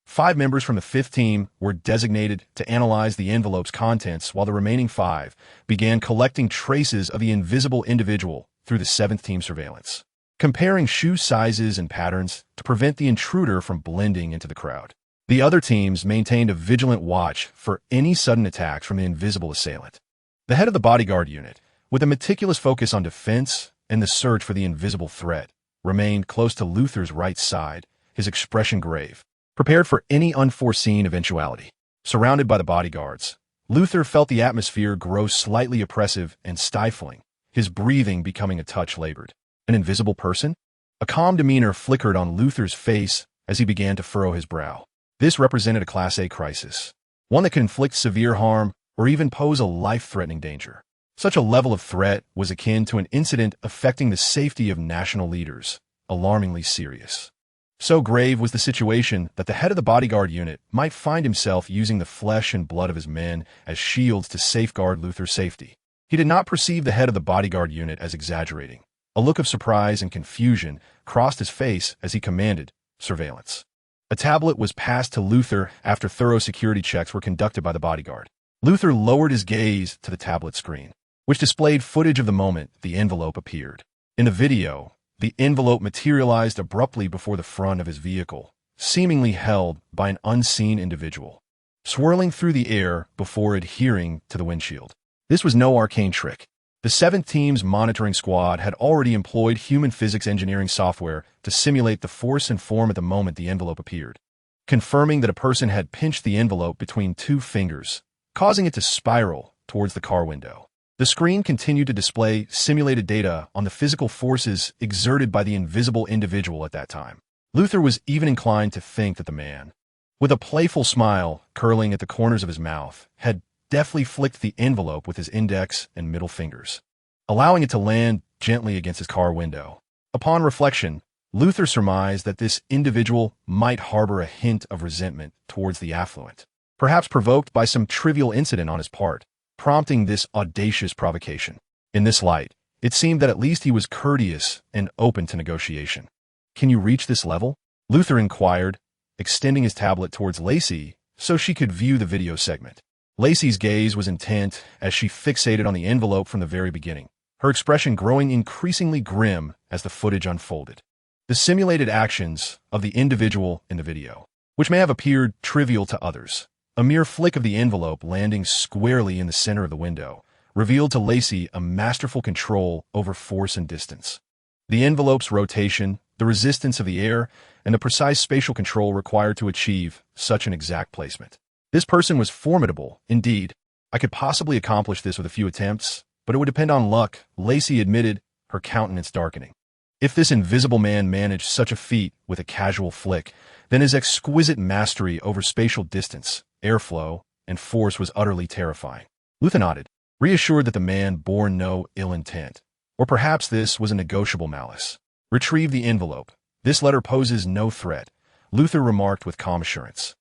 5 members from the 5th team were designated to analyze the envelope's contents, while the remaining 5 began collecting traces of the invisible individual through the 7th team surveillance, comparing shoe sizes and patterns to prevent the intruder from blending into the crowd. The other teams maintained a vigilant watch for any sudden attacks from the invisible assailant. The head of the bodyguard unit, with a meticulous focus on defense and the search for the invisible threat, remained close to Luther's right side, his expression grave, prepared for any unforeseen eventuality. Surrounded by the bodyguards, Luther felt the atmosphere grow slightly oppressive and stifling, his breathing becoming a touch labored. An invisible person? A calm demeanor flickered on Luther's face as he began to furrow his brow. This represented a Class A crisis, one that could inflict severe harm or even pose a life-threatening danger. Such a level of threat was akin to an incident affecting the safety of national leaders, alarmingly serious. So grave was the situation that the head of the bodyguard unit might find himself using the flesh and blood of his men as shields to safeguard Luther's safety. He did not perceive the head of the bodyguard unit as exaggerating. A look of surprise and confusion crossed his face as he commanded surveillance. A tablet was passed to Luther after thorough security checks were conducted by the bodyguard. Luther lowered his gaze to the tablet screen, which displayed footage of the moment the envelope appeared. In the video, the envelope materialized abruptly before the front of his vehicle, seemingly held by an unseen individual, swirling through the air before adhering to the windshield. This was no arcane trick. The 7th team's monitoring squad had already employed human physics engineering software to simulate the force and form at the moment the envelope appeared, confirming that a person had pinched the envelope between 2 fingers, causing it to spiral towards the car window. The screen continued to display simulated data on the physical forces exerted by the invisible individual at that time. Luther was even inclined to think that the man, with a playful smile curling at the corners of his mouth, had deftly flicked the envelope with his index and middle fingers, allowing it to land gently against his car window. Upon reflection, Luther surmised that this individual might harbor a hint of resentment towards the affluent, perhaps provoked by some trivial incident on his part, prompting this audacious provocation. In this light, it seemed that at least he was courteous and open to negotiation. "Can you reach this level?" Luther inquired, extending his tablet towards Lacey so she could view the video segment. Lacey's gaze was intent as she fixated on the envelope from the very beginning, her expression growing increasingly grim as the footage unfolded. The simulated actions of the individual in the video, which may have appeared trivial to others, a mere flick of the envelope landing squarely in the center of the window, revealed to Lacey a masterful control over force and distance. The envelope's rotation, the resistance of the air, and the precise spatial control required to achieve such an exact placement. This person was formidable, indeed. "I could possibly accomplish this with a few attempts, but it would depend on luck," Lacey admitted, her countenance darkening. If this invisible man managed such a feat with a casual flick, then his exquisite mastery over spatial distance, airflow, and force was utterly terrifying. Luther nodded, reassured that the man bore no ill intent. Or perhaps this was a negotiable malice. "Retrieve the envelope. This letter poses no threat," Luther remarked with calm assurance.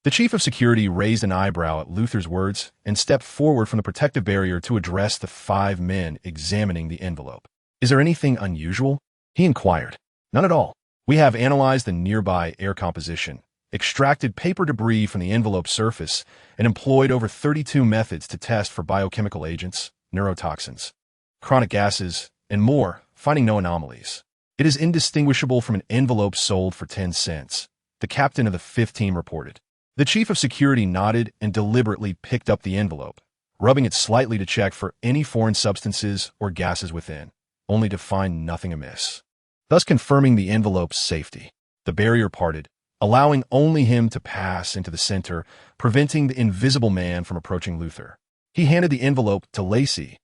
The chief of security raised an eyebrow at Luther's words and stepped forward from the protective barrier to address the 5 men examining the envelope. "Is there anything unusual?" he inquired. "None at all. We have analyzed the nearby air composition, extracted paper debris from the envelope's surface, and employed over 32 methods to test for biochemical agents, neurotoxins, chronic gases, and more, finding no anomalies. It is indistinguishable from an envelope sold for 10 cents, the captain of the 5th team reported. The chief of security nodded and deliberately picked up the envelope, rubbing it slightly to check for any foreign substances or gases within, only to find nothing amiss, thus confirming the envelope's safety. The barrier parted, allowing only him to pass into the center, preventing the invisible man from approaching Luther. He handed the envelope to Lacey.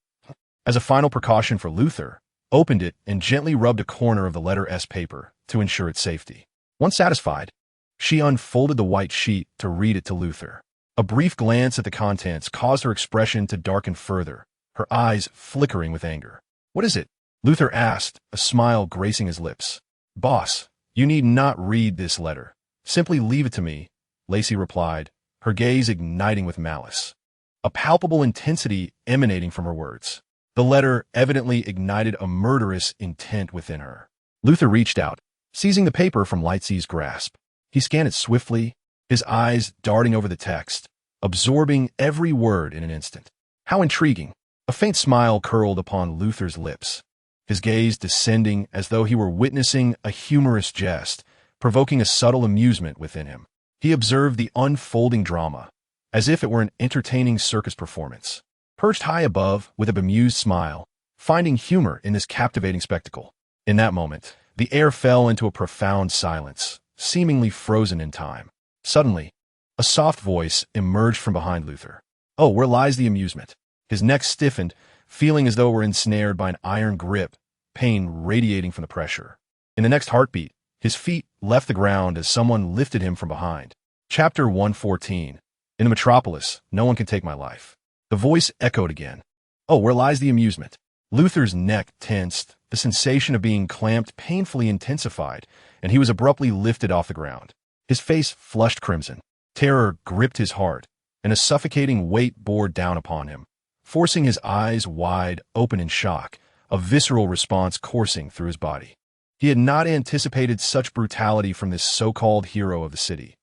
As a final precaution for Luther, opened it and gently rubbed a corner of the letter S paper to ensure its safety. Once satisfied, she unfolded the white sheet to read it to Luther. A brief glance at the contents caused her expression to darken further, her eyes flickering with anger. "What is it?" Luther asked, a smile gracing his lips. "Boss, you need not read this letter. Simply leave it to me," Lacey replied, her gaze igniting with malice, a palpable intensity emanating from her words. The letter evidently ignited a murderous intent within her. Luther reached out, seizing the paper from Lightsey's grasp. He scanned it swiftly, his eyes darting over the text, absorbing every word in an instant. How intriguing. A faint smile curled upon Luther's lips, his gaze descending as though he were witnessing a humorous jest, provoking a subtle amusement within him. He observed the unfolding drama, as if it were an entertaining circus performance. Perched high above, with a bemused smile, finding humor in this captivating spectacle. In that moment, the air fell into a profound silence, seemingly frozen in time. Suddenly, a soft voice emerged from behind Luther. "Oh, where lies the amusement?" His neck stiffened, feeling as though it were ensnared by an iron grip, pain radiating from the pressure. In the next heartbeat, his feet left the ground as someone lifted him from behind. Chapter 114. In the metropolis, no one can take my life. The voice echoed again. "Oh, where lies the amusement?" Luther's neck tensed, the sensation of being clamped painfully intensified, and he was abruptly lifted off the ground. His face flushed crimson. Terror gripped his heart, and a suffocating weight bore down upon him, forcing his eyes wide open in shock, a visceral response coursing through his body. He had not anticipated such brutality from this so-called hero of the city.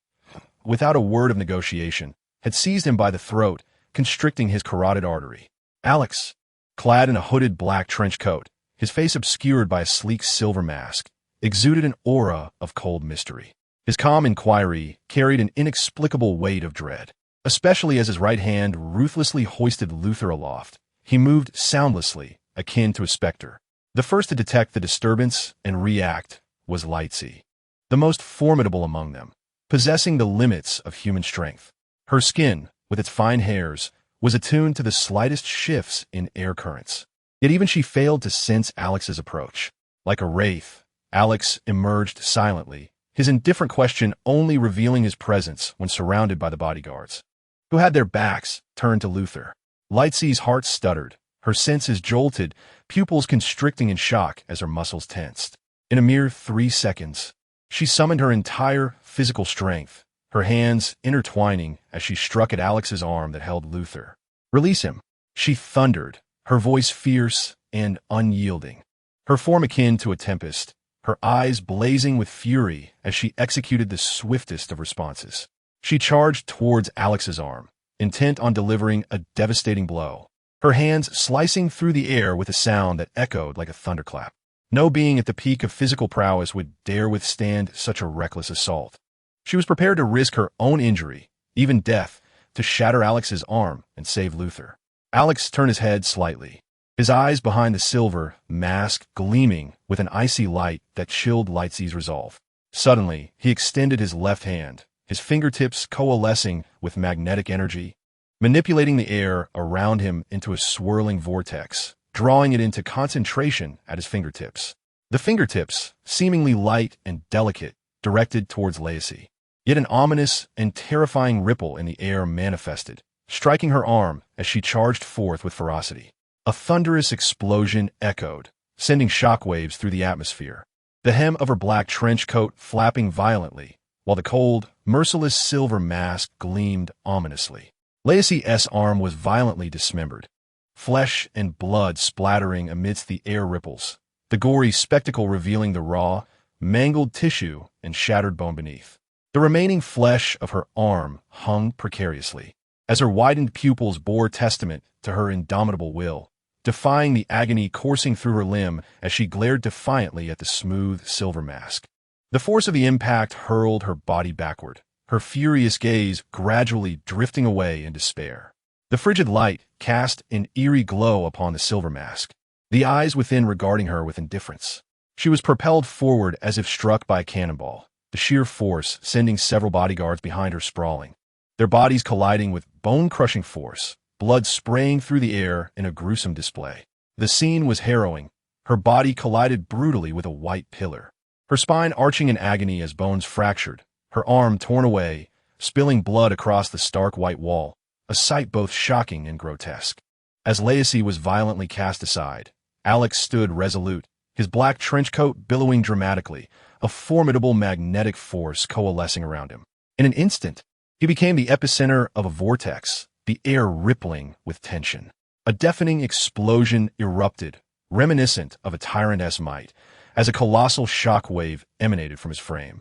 Without a word of negotiation, had seized him by the throat, constricting his carotid artery. Alex, clad in a hooded black trench coat, his face obscured by a sleek silver mask, exuded an aura of cold mystery. His calm inquiry carried an inexplicable weight of dread. Especially as his right hand ruthlessly hoisted Luther aloft, he moved soundlessly, akin to a specter. The first to detect the disturbance and react was Lightsey, the most formidable among them, possessing the limits of human strength. Her skin, with its fine hairs, was attuned to the slightest shifts in air currents. Yet even she failed to sense Alex's approach. Like a wraith, Alex emerged silently, his indifferent question only revealing his presence when surrounded by the bodyguards, who had their backs turned to Luther. Lightsey's heart stuttered, her senses jolted, pupils constricting in shock as her muscles tensed. In a mere 3 seconds, she summoned her entire physical strength, her hands intertwining as she struck at Alex's arm that held Luther. "Release him," she thundered, her voice fierce and unyielding, her form akin to a tempest, her eyes blazing with fury as she executed the swiftest of responses. She charged towards Alex's arm, intent on delivering a devastating blow, her hands slicing through the air with a sound that echoed like a thunderclap. No being at the peak of physical prowess would dare withstand such a reckless assault. She was prepared to risk her own injury, even death, to shatter Alex's arm and save Luther. Alex turned his head slightly, his eyes behind the silver mask gleaming with an icy light that chilled Lightsey's resolve. Suddenly, he extended his left hand, his fingertips coalescing with magnetic energy, manipulating the air around him into a swirling vortex, drawing it into concentration at his fingertips. The fingertips, seemingly light and delicate, directed towards Lacey. Yet an ominous and terrifying ripple in the air manifested, striking her arm as she charged forth with ferocity. A thunderous explosion echoed, sending shockwaves through the atmosphere, the hem of her black trench coat flapping violently, while the cold, merciless silver mask gleamed ominously. Lacey's arm was violently dismembered, flesh and blood splattering amidst the air ripples, the gory spectacle revealing the raw, mangled tissue and shattered bone beneath. The remaining flesh of her arm hung precariously, as her widened pupils bore testament to her indomitable will, defying the agony coursing through her limb as she glared defiantly at the smooth silver mask. The force of the impact hurled her body backward, her furious gaze gradually drifting away in despair. The frigid light cast an eerie glow upon the silver mask, the eyes within regarding her with indifference. She was propelled forward as if struck by a cannonball, the sheer force sending several bodyguards behind her sprawling, their bodies colliding with bone-crushing force, blood spraying through the air in a gruesome display. The scene was harrowing. Her body collided brutally with a white pillar, her spine arching in agony as bones fractured, her arm torn away, spilling blood across the stark white wall, a sight both shocking and grotesque. As Lacey was violently cast aside, Alex stood resolute, his black trench coat billowing dramatically, a formidable magnetic force coalescing around him. In an instant, he became the epicenter of a vortex, the air rippling with tension. A deafening explosion erupted, reminiscent of a tyrant-esque might, as a colossal shock wave emanated from his frame.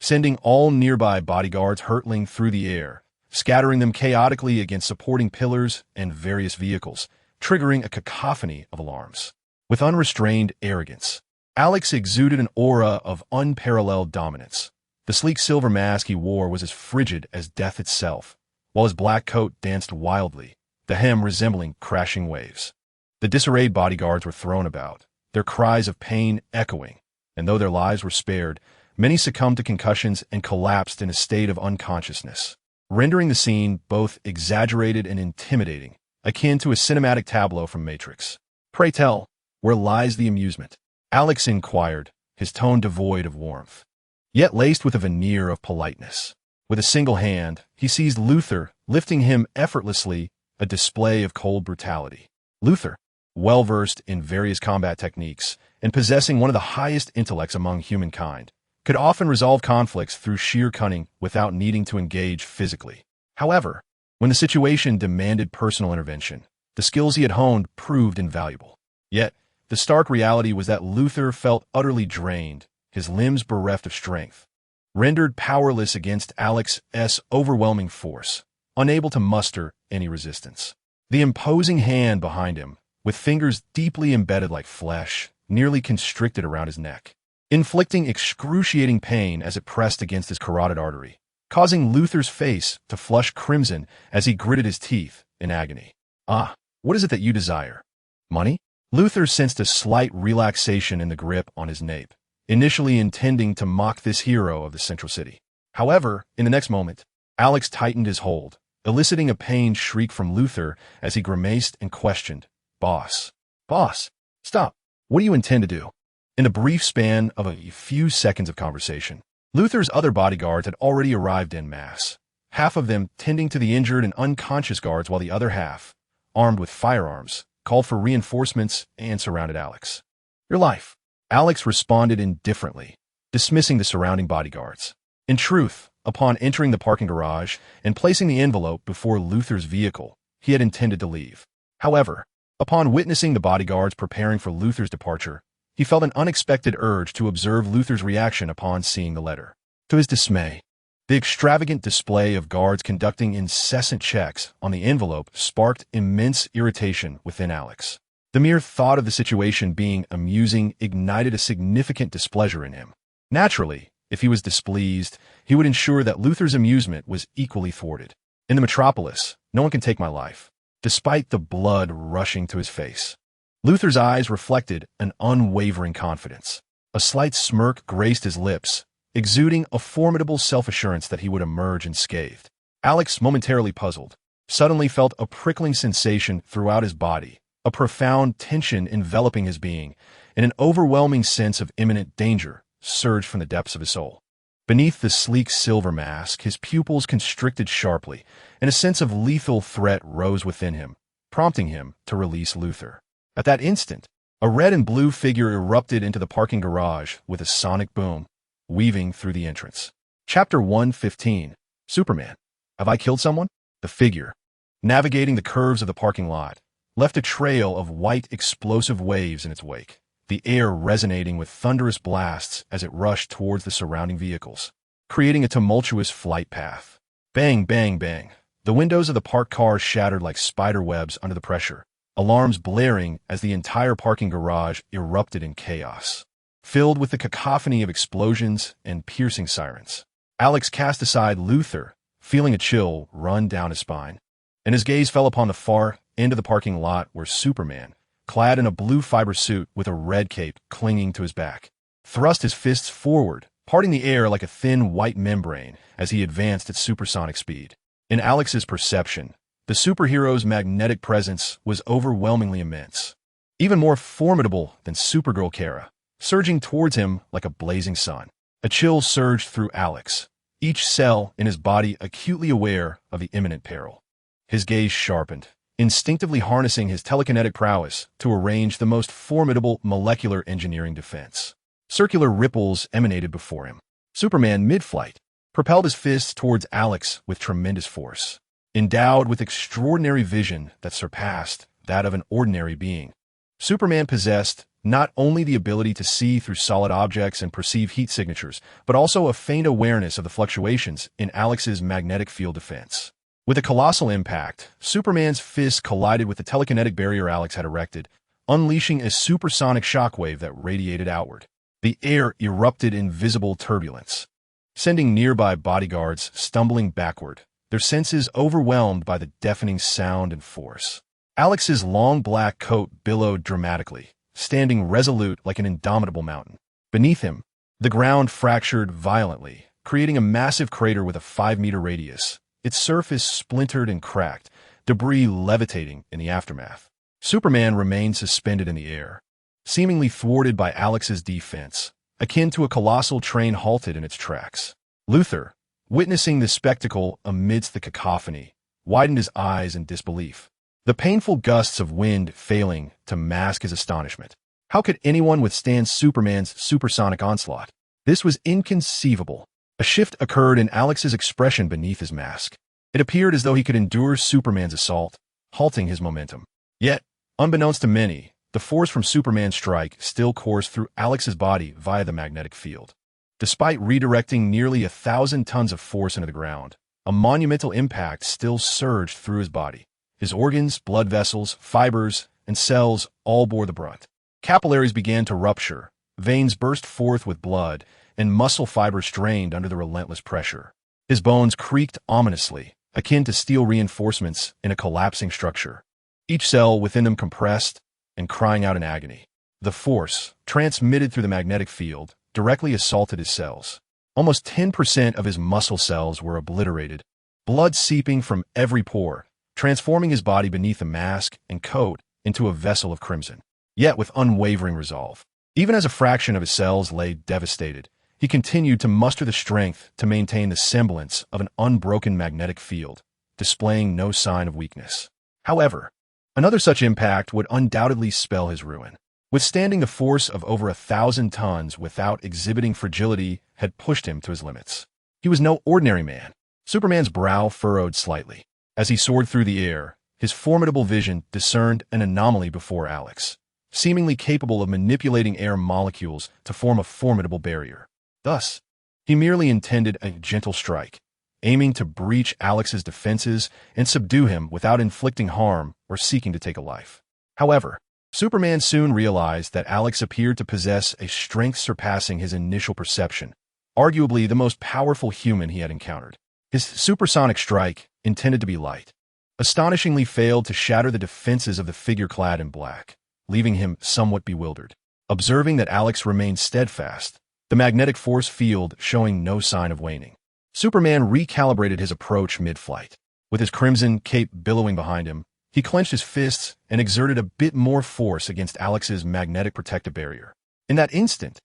sending all nearby bodyguards hurtling through the air, scattering them chaotically against supporting pillars and various vehicles, triggering a cacophony of alarms. With unrestrained arrogance, Alex exuded an aura of unparalleled dominance. The sleek silver mask he wore was as frigid as death itself, while his black coat danced wildly, the hem resembling crashing waves. The disarrayed bodyguards were thrown about, their cries of pain echoing, and though their lives were spared, many succumbed to concussions and collapsed in a state of unconsciousness, rendering the scene both exaggerated and intimidating, akin to a cinematic tableau from Matrix. "Pray tell, where lies the amusement?" Alex inquired, his tone devoid of warmth, yet laced with a veneer of politeness. With a single hand, he seized Luther, lifting him effortlessly, a display of cold brutality. Luther, well-versed in various combat techniques and possessing one of the highest intellects among humankind, could often resolve conflicts through sheer cunning without needing to engage physically. However, when the situation demanded personal intervention, the skills he had honed proved invaluable. Yet, the stark reality was that Luther felt utterly drained, his limbs bereft of strength, rendered powerless against Alex's overwhelming force, unable to muster any resistance. The imposing hand behind him, with fingers deeply embedded like flesh, nearly constricted around his neck, inflicting excruciating pain as it pressed against his carotid artery, causing Luther's face to flush crimson as he gritted his teeth in agony. "Ah, what is it that you desire? Money?" Luther sensed a slight relaxation in the grip on his nape, initially intending to mock this hero of the Central City. However, in the next moment, Alex tightened his hold, eliciting a pained shriek from Luther as he grimaced and questioned, Boss, stop. What do you intend to do?" In the brief span of a few seconds of conversation, Luther's other bodyguards had already arrived en masse, half of them tending to the injured and unconscious guards while the other half, armed with firearms, called for reinforcements and surrounded Alex. "Your life." Alex responded indifferently, dismissing the surrounding bodyguards. In truth, upon entering the parking garage and placing the envelope before Luther's vehicle, he had intended to leave. However, upon witnessing the bodyguards preparing for Luther's departure, he felt an unexpected urge to observe Luther's reaction upon seeing the letter. To his dismay, the extravagant display of guards conducting incessant checks on the envelope sparked immense irritation within Alex. The mere thought of the situation being amusing ignited a significant displeasure in him. Naturally, if he was displeased, he would ensure that Luther's amusement was equally thwarted. "In the metropolis, no one can take my life," despite the blood rushing to his face. Luther's eyes reflected an unwavering confidence. A slight smirk graced his lips, exuding a formidable self-assurance that he would emerge unscathed. Alex, momentarily puzzled, suddenly felt a prickling sensation throughout his body, a profound tension enveloping his being, and an overwhelming sense of imminent danger surged from the depths of his soul. Beneath the sleek silver mask, his pupils constricted sharply, and a sense of lethal threat rose within him, prompting him to release Luther. At that instant, a red and blue figure erupted into the parking garage with a sonic boom, weaving through the entrance. Chapter 115. Superman. Have I killed someone? The figure, navigating the curves of the parking lot, left a trail of white explosive waves in its wake, the air resonating with thunderous blasts as it rushed towards the surrounding vehicles, creating a tumultuous flight path. Bang, bang, bang. The windows of the parked cars shattered like spider webs under the pressure, alarms blaring as the entire parking garage erupted in chaos, filled with the cacophony of explosions and piercing sirens. Alex cast aside Luther, feeling a chill run down his spine, and his gaze fell upon the far end of the parking lot where Superman, clad in a blue fiber suit with a red cape clinging to his back, thrust his fists forward, parting the air like a thin white membrane as he advanced at supersonic speed. In Alex's perception, the superhero's magnetic presence was overwhelmingly immense, even more formidable than Supergirl Kara, surging towards him like a blazing sun. A chill surged through Alex, each cell in his body acutely aware of the imminent peril. His gaze sharpened, instinctively harnessing his telekinetic prowess to arrange the most formidable molecular engineering defense. Circular ripples emanated before him. Superman, mid-flight, propelled his fists towards Alex with tremendous force. Endowed with extraordinary vision that surpassed that of an ordinary being, Superman possessed not only the ability to see through solid objects and perceive heat signatures, but also a faint awareness of the fluctuations in Alex's magnetic field defense. With a colossal impact, Superman's fist collided with the telekinetic barrier Alex had erected, unleashing a supersonic shockwave that radiated outward. The air erupted in visible turbulence, sending nearby bodyguards stumbling backward, their senses overwhelmed by the deafening sound and force. Alex's long black coat billowed dramatically, standing resolute like an indomitable mountain. Beneath him, the ground fractured violently, creating a massive crater with a 5-meter radius, its surface splintered and cracked, debris levitating in the aftermath. Superman remained suspended in the air, seemingly thwarted by Alex's defense, akin to a colossal train halted in its tracks. Luthor, witnessing this spectacle amidst the cacophony, widened his eyes in disbelief, the painful gusts of wind failing to mask his astonishment. How could anyone withstand Superman's supersonic onslaught? This was inconceivable. A shift occurred in Alex's expression beneath his mask. It appeared as though he could endure Superman's assault, halting his momentum. Yet, unbeknownst to many, the force from Superman's strike still coursed through Alex's body via the magnetic field. Despite redirecting nearly 1,000 tons of force into the ground, a monumental impact still surged through his body. His organs, blood vessels, fibers, and cells all bore the brunt. Capillaries began to rupture, veins burst forth with blood, and muscle fibers strained under the relentless pressure. His bones creaked ominously, akin to steel reinforcements in a collapsing structure, each cell within them compressed and crying out in agony. The force, transmitted through the magnetic field, directly assaulted his cells. Almost 10% of his muscle cells were obliterated, blood seeping from every pore, transforming his body beneath the mask and coat into a vessel of crimson. Yet with unwavering resolve, even as a fraction of his cells lay devastated, he continued to muster the strength to maintain the semblance of an unbroken magnetic field, displaying no sign of weakness. However, another such impact would undoubtedly spell his ruin. Withstanding the force of over 1,000 tons without exhibiting fragility had pushed him to his limits. He was no ordinary man. Superman's brow furrowed slightly. As he soared through the air, his formidable vision discerned an anomaly before Alex, seemingly capable of manipulating air molecules to form a formidable barrier. Thus, he merely intended a gentle strike, aiming to breach Alex's defenses and subdue him without inflicting harm or seeking to take a life. However, Superman soon realized that Alex appeared to possess a strength surpassing his initial perception, arguably the most powerful human he had encountered. His supersonic strike, intended to be light, astonishingly failed to shatter the defenses of the figure clad in black, leaving him somewhat bewildered. Observing that Alex remained steadfast, the magnetic force field showing no sign of waning, Superman recalibrated his approach mid-flight. With his crimson cape billowing behind him, he clenched his fists and exerted a bit more force against Alex's magnetic protective barrier. In that instant,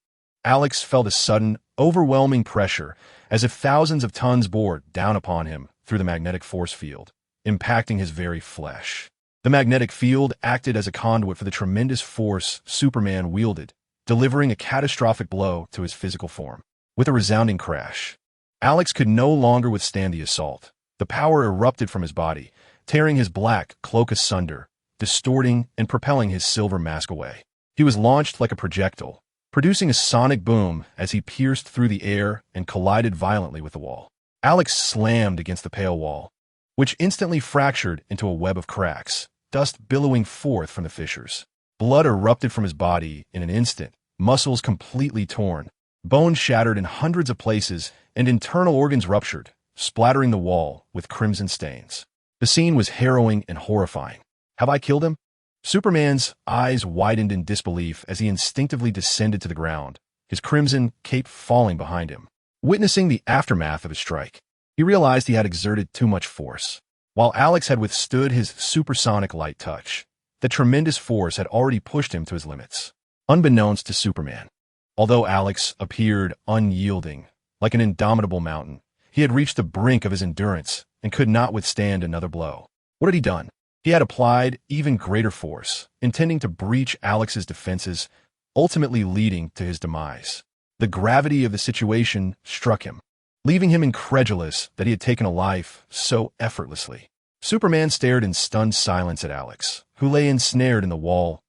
Alex felt a sudden, overwhelming pressure, as if thousands of tons bore down upon him through the magnetic force field, impacting his very flesh. The magnetic field acted as a conduit for the tremendous force Superman wielded, delivering a catastrophic blow to his physical form. With a resounding crash, Alex could no longer withstand the assault. The power erupted from his body, tearing his black cloak asunder, distorting and propelling his silver mask away. He was launched like a projectile, producing a sonic boom as he pierced through the air and collided violently with the wall. Alex slammed against the pale wall, which instantly fractured into a web of cracks, dust billowing forth from the fissures. Blood erupted from his body in an instant, muscles completely torn, bones shattered in hundreds of places, and internal organs ruptured, splattering the wall with crimson stains. The scene was harrowing and horrifying. Have I killed him? Superman's eyes widened in disbelief as he instinctively descended to the ground, his crimson cape falling behind him. Witnessing the aftermath of his strike, he realized he had exerted too much force. While Alex had withstood his supersonic light touch, the tremendous force had already pushed him to his limits. Unbeknownst to Superman, although Alex appeared unyielding, like an indomitable mountain, he had reached the brink of his endurance and could not withstand another blow. What had he done? He had applied even greater force, intending to breach Alex's defenses, ultimately leading to his demise. The gravity of the situation struck him, leaving him incredulous that he had taken a life so effortlessly. Superman stared in stunned silence at Alex, who lay ensnared in the wall's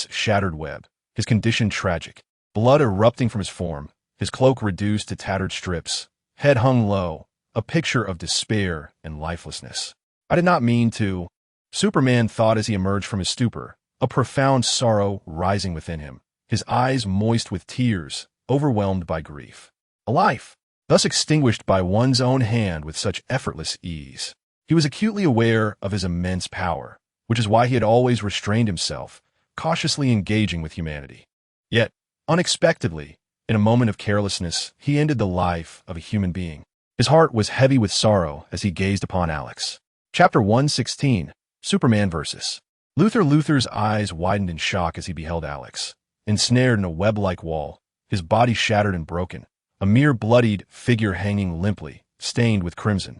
shattered web, his condition tragic. Blood erupting from his form, his cloak reduced to tattered strips, head hung low, a picture of despair and lifelessness. I did not mean to. Superman thought as he emerged from his stupor, a profound sorrow rising within him, his eyes moist with tears, overwhelmed by grief. A life, thus extinguished by one's own hand with such effortless ease. He was acutely aware of his immense power, which is why he had always restrained himself, cautiously engaging with humanity. Yet, unexpectedly, in a moment of carelessness, he ended the life of a human being. His heart was heavy with sorrow as he gazed upon Alex. Chapter 116, Superman vs. Luthor. Luthor's eyes widened in shock as he beheld Alex, ensnared in a web-like wall, his body shattered and broken, a mere bloodied figure hanging limply, stained with crimson.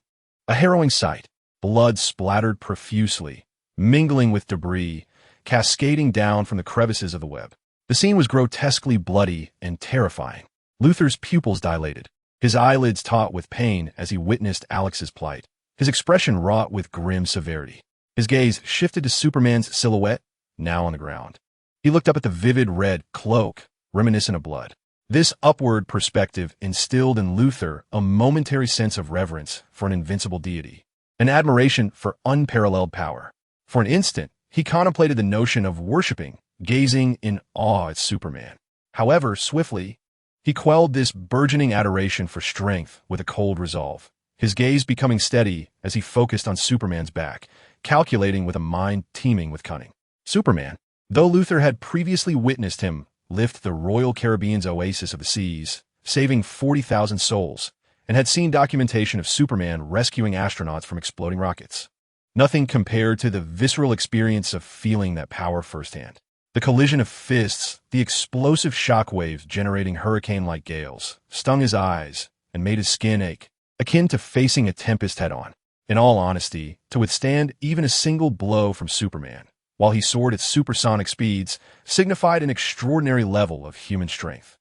A harrowing sight, blood splattered profusely, mingling with debris, cascading down from the crevices of the web. The scene was grotesquely bloody and terrifying. Luthor's pupils dilated, his eyelids taut with pain as he witnessed Alex's plight, his expression wrought with grim severity. His gaze shifted to Superman's silhouette, now on the ground. He looked up at the vivid red cloak, reminiscent of blood. This upward perspective instilled in Luthor a momentary sense of reverence for an invincible deity, an admiration for unparalleled power. For an instant, he contemplated the notion of worshipping, gazing in awe at Superman. However, swiftly, he quelled this burgeoning adoration for strength with a cold resolve, his gaze becoming steady as he focused on Superman's back, calculating with a mind teeming with cunning. Superman, though Luthor had previously witnessed him lift the Royal Caribbean's oasis of the seas, saving 40,000 souls, and had seen documentation of Superman rescuing astronauts from exploding rockets. Nothing compared to the visceral experience of feeling that power firsthand. The collision of fists, the explosive shockwaves generating hurricane-like gales, stung his eyes and made his skin ache, akin to facing a tempest head-on. In all honesty, to withstand even a single blow from Superman, while he soared at supersonic speeds, signified an extraordinary level of human strength.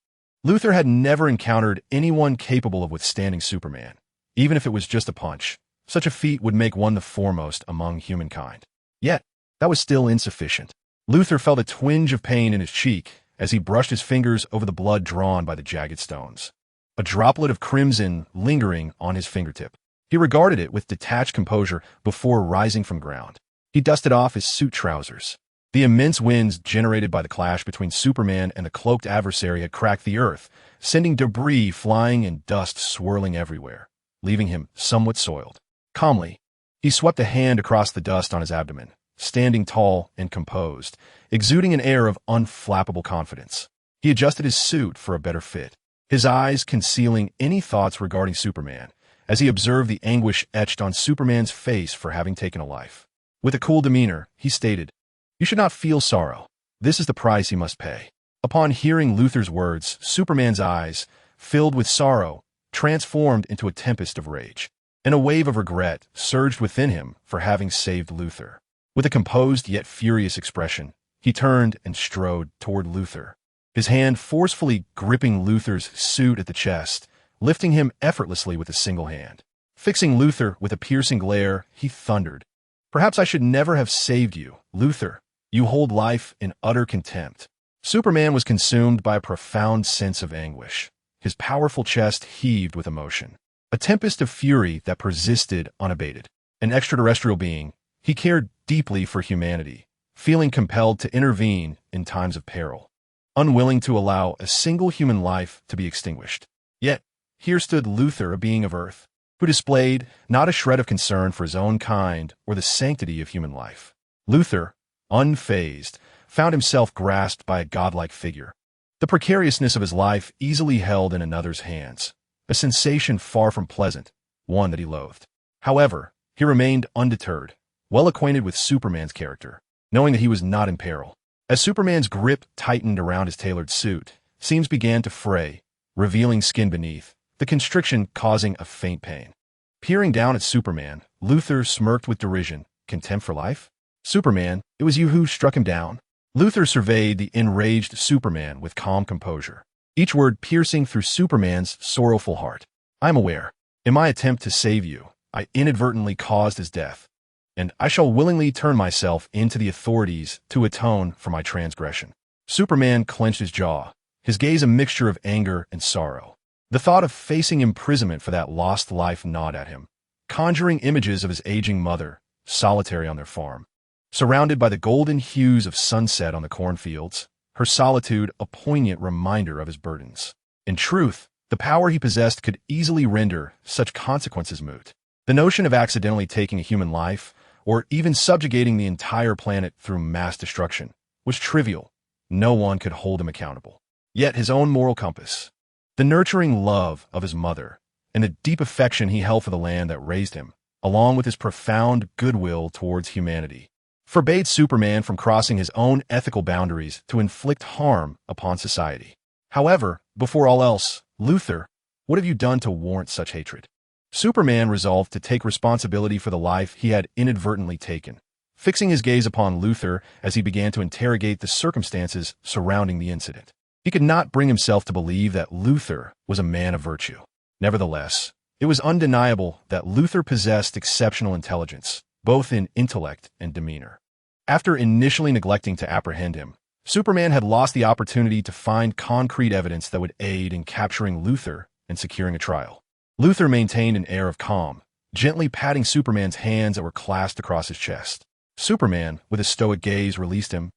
Luthor had never encountered anyone capable of withstanding Superman, even if it was just a punch. Such a feat would make one the foremost among humankind. Yet, that was still insufficient. Luthor felt a twinge of pain in his cheek as he brushed his fingers over the blood drawn by the jagged stones. A droplet of crimson lingering on his fingertip. He regarded it with detached composure before rising from ground. He dusted off his suit trousers. The immense winds generated by the clash between Superman and the cloaked adversary had cracked the earth, sending debris flying and dust swirling everywhere, leaving him somewhat soiled. Calmly, he swept a hand across the dust on his abdomen, standing tall and composed, exuding an air of unflappable confidence. He adjusted his suit for a better fit, his eyes concealing any thoughts regarding Superman, as he observed the anguish etched on Superman's face for having taken a life. With a cool demeanor, he stated, "You should not feel sorrow. This is the price you must pay." Upon hearing Luthor's words, Superman's eyes, filled with sorrow, transformed into a tempest of rage, and a wave of regret surged within him for having saved Luthor. With a composed yet furious expression, he turned and strode toward Luthor, his hand forcefully gripping Luthor's suit at the chest, lifting him effortlessly with a single hand. Fixing Luthor with a piercing glare, he thundered, "Perhaps I should never have saved you, Luthor. You hold life in utter contempt." Superman was consumed by a profound sense of anguish. His powerful chest heaved with emotion. A tempest of fury that persisted unabated. An extraterrestrial being, he cared deeply for humanity, feeling compelled to intervene in times of peril, unwilling to allow a single human life to be extinguished. Yet, here stood Luthor, a being of Earth, who displayed not a shred of concern for his own kind or the sanctity of human life. Luthor, unfazed, found himself grasped by a godlike figure, the precariousness of his life easily held in another's hands, a sensation far from pleasant, one that he loathed. However, he remained undeterred, well acquainted with Superman's character, knowing that he was not in peril. As Superman's grip tightened around his tailored suit, seams began to fray, revealing skin beneath, the constriction causing a faint pain. Peering down at Superman, Luthor smirked with derision. Contempt for life? Superman, it was you who struck him down? Luthor surveyed the enraged Superman with calm composure, each word piercing through Superman's sorrowful heart. "I'm aware. In my attempt to save you, I inadvertently caused his death, and I shall willingly turn myself into the authorities to atone for my transgression." Superman clenched his jaw, his gaze a mixture of anger and sorrow. The thought of facing imprisonment for that lost life gnawed at him, conjuring images of his aging mother, solitary on their farm. Surrounded by the golden hues of sunset on the cornfields, her solitude a poignant reminder of his burdens. In truth, the power he possessed could easily render such consequences moot. The notion of accidentally taking a human life, or even subjugating the entire planet through mass destruction, was trivial. No one could hold him accountable. Yet his own moral compass, the nurturing love of his mother, and the deep affection he held for the land that raised him, along with his profound goodwill towards humanity, forbade Superman from crossing his own ethical boundaries to inflict harm upon society. However, before all else, Luthor, what have you done to warrant such hatred? Superman resolved to take responsibility for the life he had inadvertently taken, fixing his gaze upon Luthor as he began to interrogate the circumstances surrounding the incident. He could not bring himself to believe that Luthor was a man of virtue. Nevertheless, it was undeniable that Luthor possessed exceptional intelligence, both in intellect and demeanor. After initially neglecting to apprehend him, Superman had lost the opportunity to find concrete evidence that would aid in capturing Luthor and securing a trial. Luthor maintained an air of calm, gently patting Superman's hands that were clasped across his chest. Superman, with a stoic gaze, released him,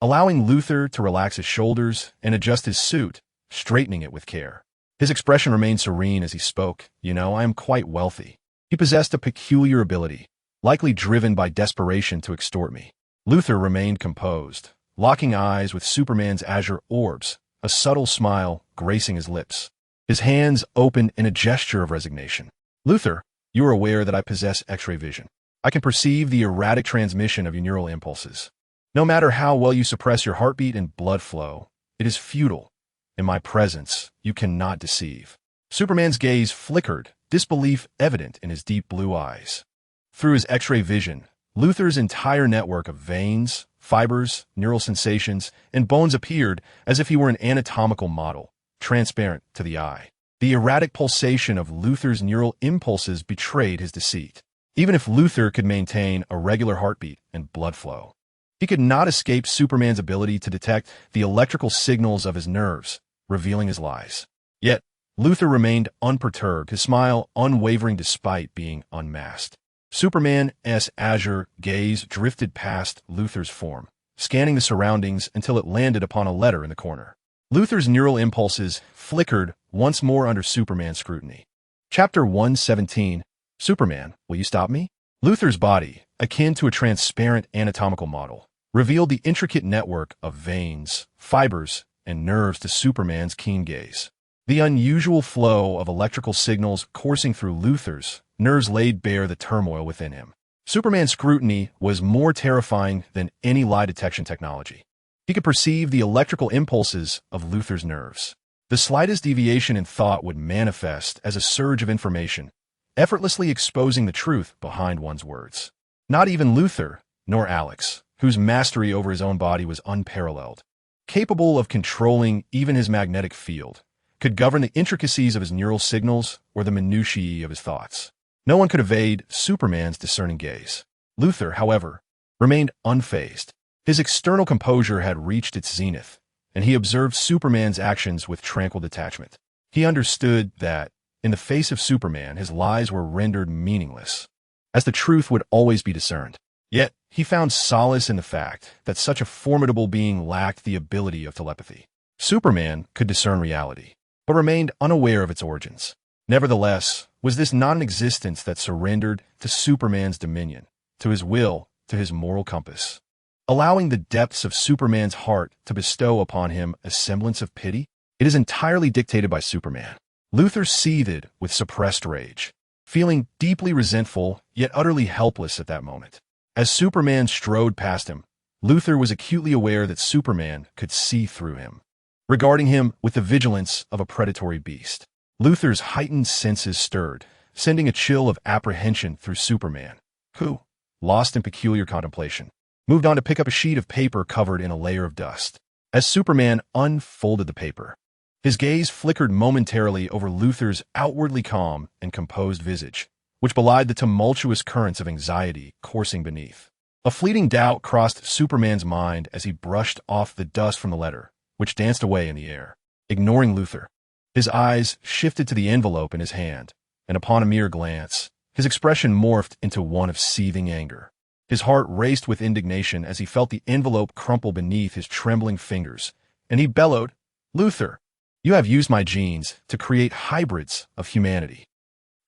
allowing Luthor to relax his shoulders and adjust his suit, straightening it with care. His expression remained serene as he spoke. I am quite wealthy. He possessed a peculiar ability, likely driven by desperation to extort me. Luthor remained composed, locking eyes with Superman's azure orbs, a subtle smile gracing his lips. His hands open in a gesture of resignation. Luthor, you are aware that I possess X-ray vision. I can perceive the erratic transmission of your neural impulses. No matter how well you suppress your heartbeat and blood flow, it is futile. In my presence, you cannot deceive. Superman's gaze flickered, disbelief evident in his deep blue eyes. Through his X-ray vision, Luthor's entire network of veins, fibers, neural sensations, and bones appeared as if he were an anatomical model, transparent to the eye. The erratic pulsation of Luthor's neural impulses betrayed his deceit. Even if Luthor could maintain a regular heartbeat and blood flow, he could not escape Superman's ability to detect the electrical signals of his nerves, revealing his lies. Yet, Luthor remained unperturbed, his smile unwavering despite being unmasked. Superman's azure gaze drifted past Luthor's form, scanning the surroundings until it landed upon a letter in the corner. Luthor's neural impulses flickered once more under Superman's scrutiny. Chapter 117, Superman, will you stop me? Luthor's body, akin to a transparent anatomical model, revealed the intricate network of veins, fibers, and nerves to Superman's keen gaze. The unusual flow of electrical signals coursing through Luthor's nerves laid bare the turmoil within him. Superman's scrutiny was more terrifying than any lie detection technology. He could perceive the electrical impulses of Luthor's nerves. The slightest deviation in thought would manifest as a surge of information, effortlessly exposing the truth behind one's words. Not even Luthor, nor Alex, whose mastery over his own body was unparalleled, capable of controlling even his magnetic field, could govern the intricacies of his neural signals or the minutiae of his thoughts. No one could evade Superman's discerning gaze. Luthor, however, remained unfazed. His external composure had reached its zenith, and he observed Superman's actions with tranquil detachment. He understood that, in the face of Superman, his lies were rendered meaningless, as the truth would always be discerned. Yet, he found solace in the fact that such a formidable being lacked the ability of telepathy. Superman could discern reality, but remained unaware of its origins. Nevertheless, was this not an existence that surrendered to Superman's dominion, to his will, to his moral compass, allowing the depths of Superman's heart to bestow upon him a semblance of pity? It is entirely dictated by Superman. Luthor seethed with suppressed rage, feeling deeply resentful yet utterly helpless at that moment. As Superman strode past him, Luthor was acutely aware that Superman could see through him, regarding him with the vigilance of a predatory beast. Luthor's heightened senses stirred, sending a chill of apprehension through Superman, who, lost in peculiar contemplation, moved on to pick up a sheet of paper covered in a layer of dust. As Superman unfolded the paper, his gaze flickered momentarily over Luthor's outwardly calm and composed visage, which belied the tumultuous currents of anxiety coursing beneath. A fleeting doubt crossed Superman's mind as he brushed off the dust from the letter, which danced away in the air, ignoring Luthor. His eyes shifted to the envelope in his hand, and upon a mere glance, his expression morphed into one of seething anger. His heart raced with indignation as he felt the envelope crumple beneath his trembling fingers, and he bellowed, "Luthor, you have used my genes to create hybrids of humanity."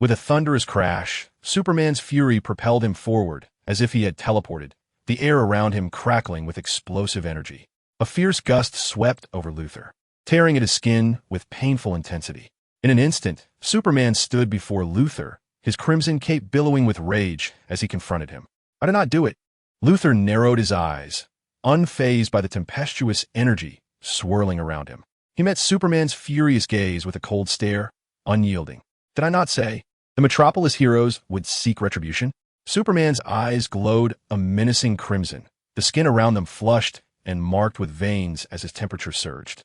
With a thunderous crash, Superman's fury propelled him forward, as if he had teleported, the air around him crackling with explosive energy. A fierce gust swept over Luthor, tearing at his skin with painful intensity. In an instant, Superman stood before Luthor, his crimson cape billowing with rage as he confronted him. "I did not do it." Luthor narrowed his eyes, unfazed by the tempestuous energy swirling around him. He met Superman's furious gaze with a cold stare, unyielding. "Did I not say the Metropolis heroes would seek retribution?" Superman's eyes glowed a menacing crimson, the skin around them flushed and marked with veins as his temperature surged.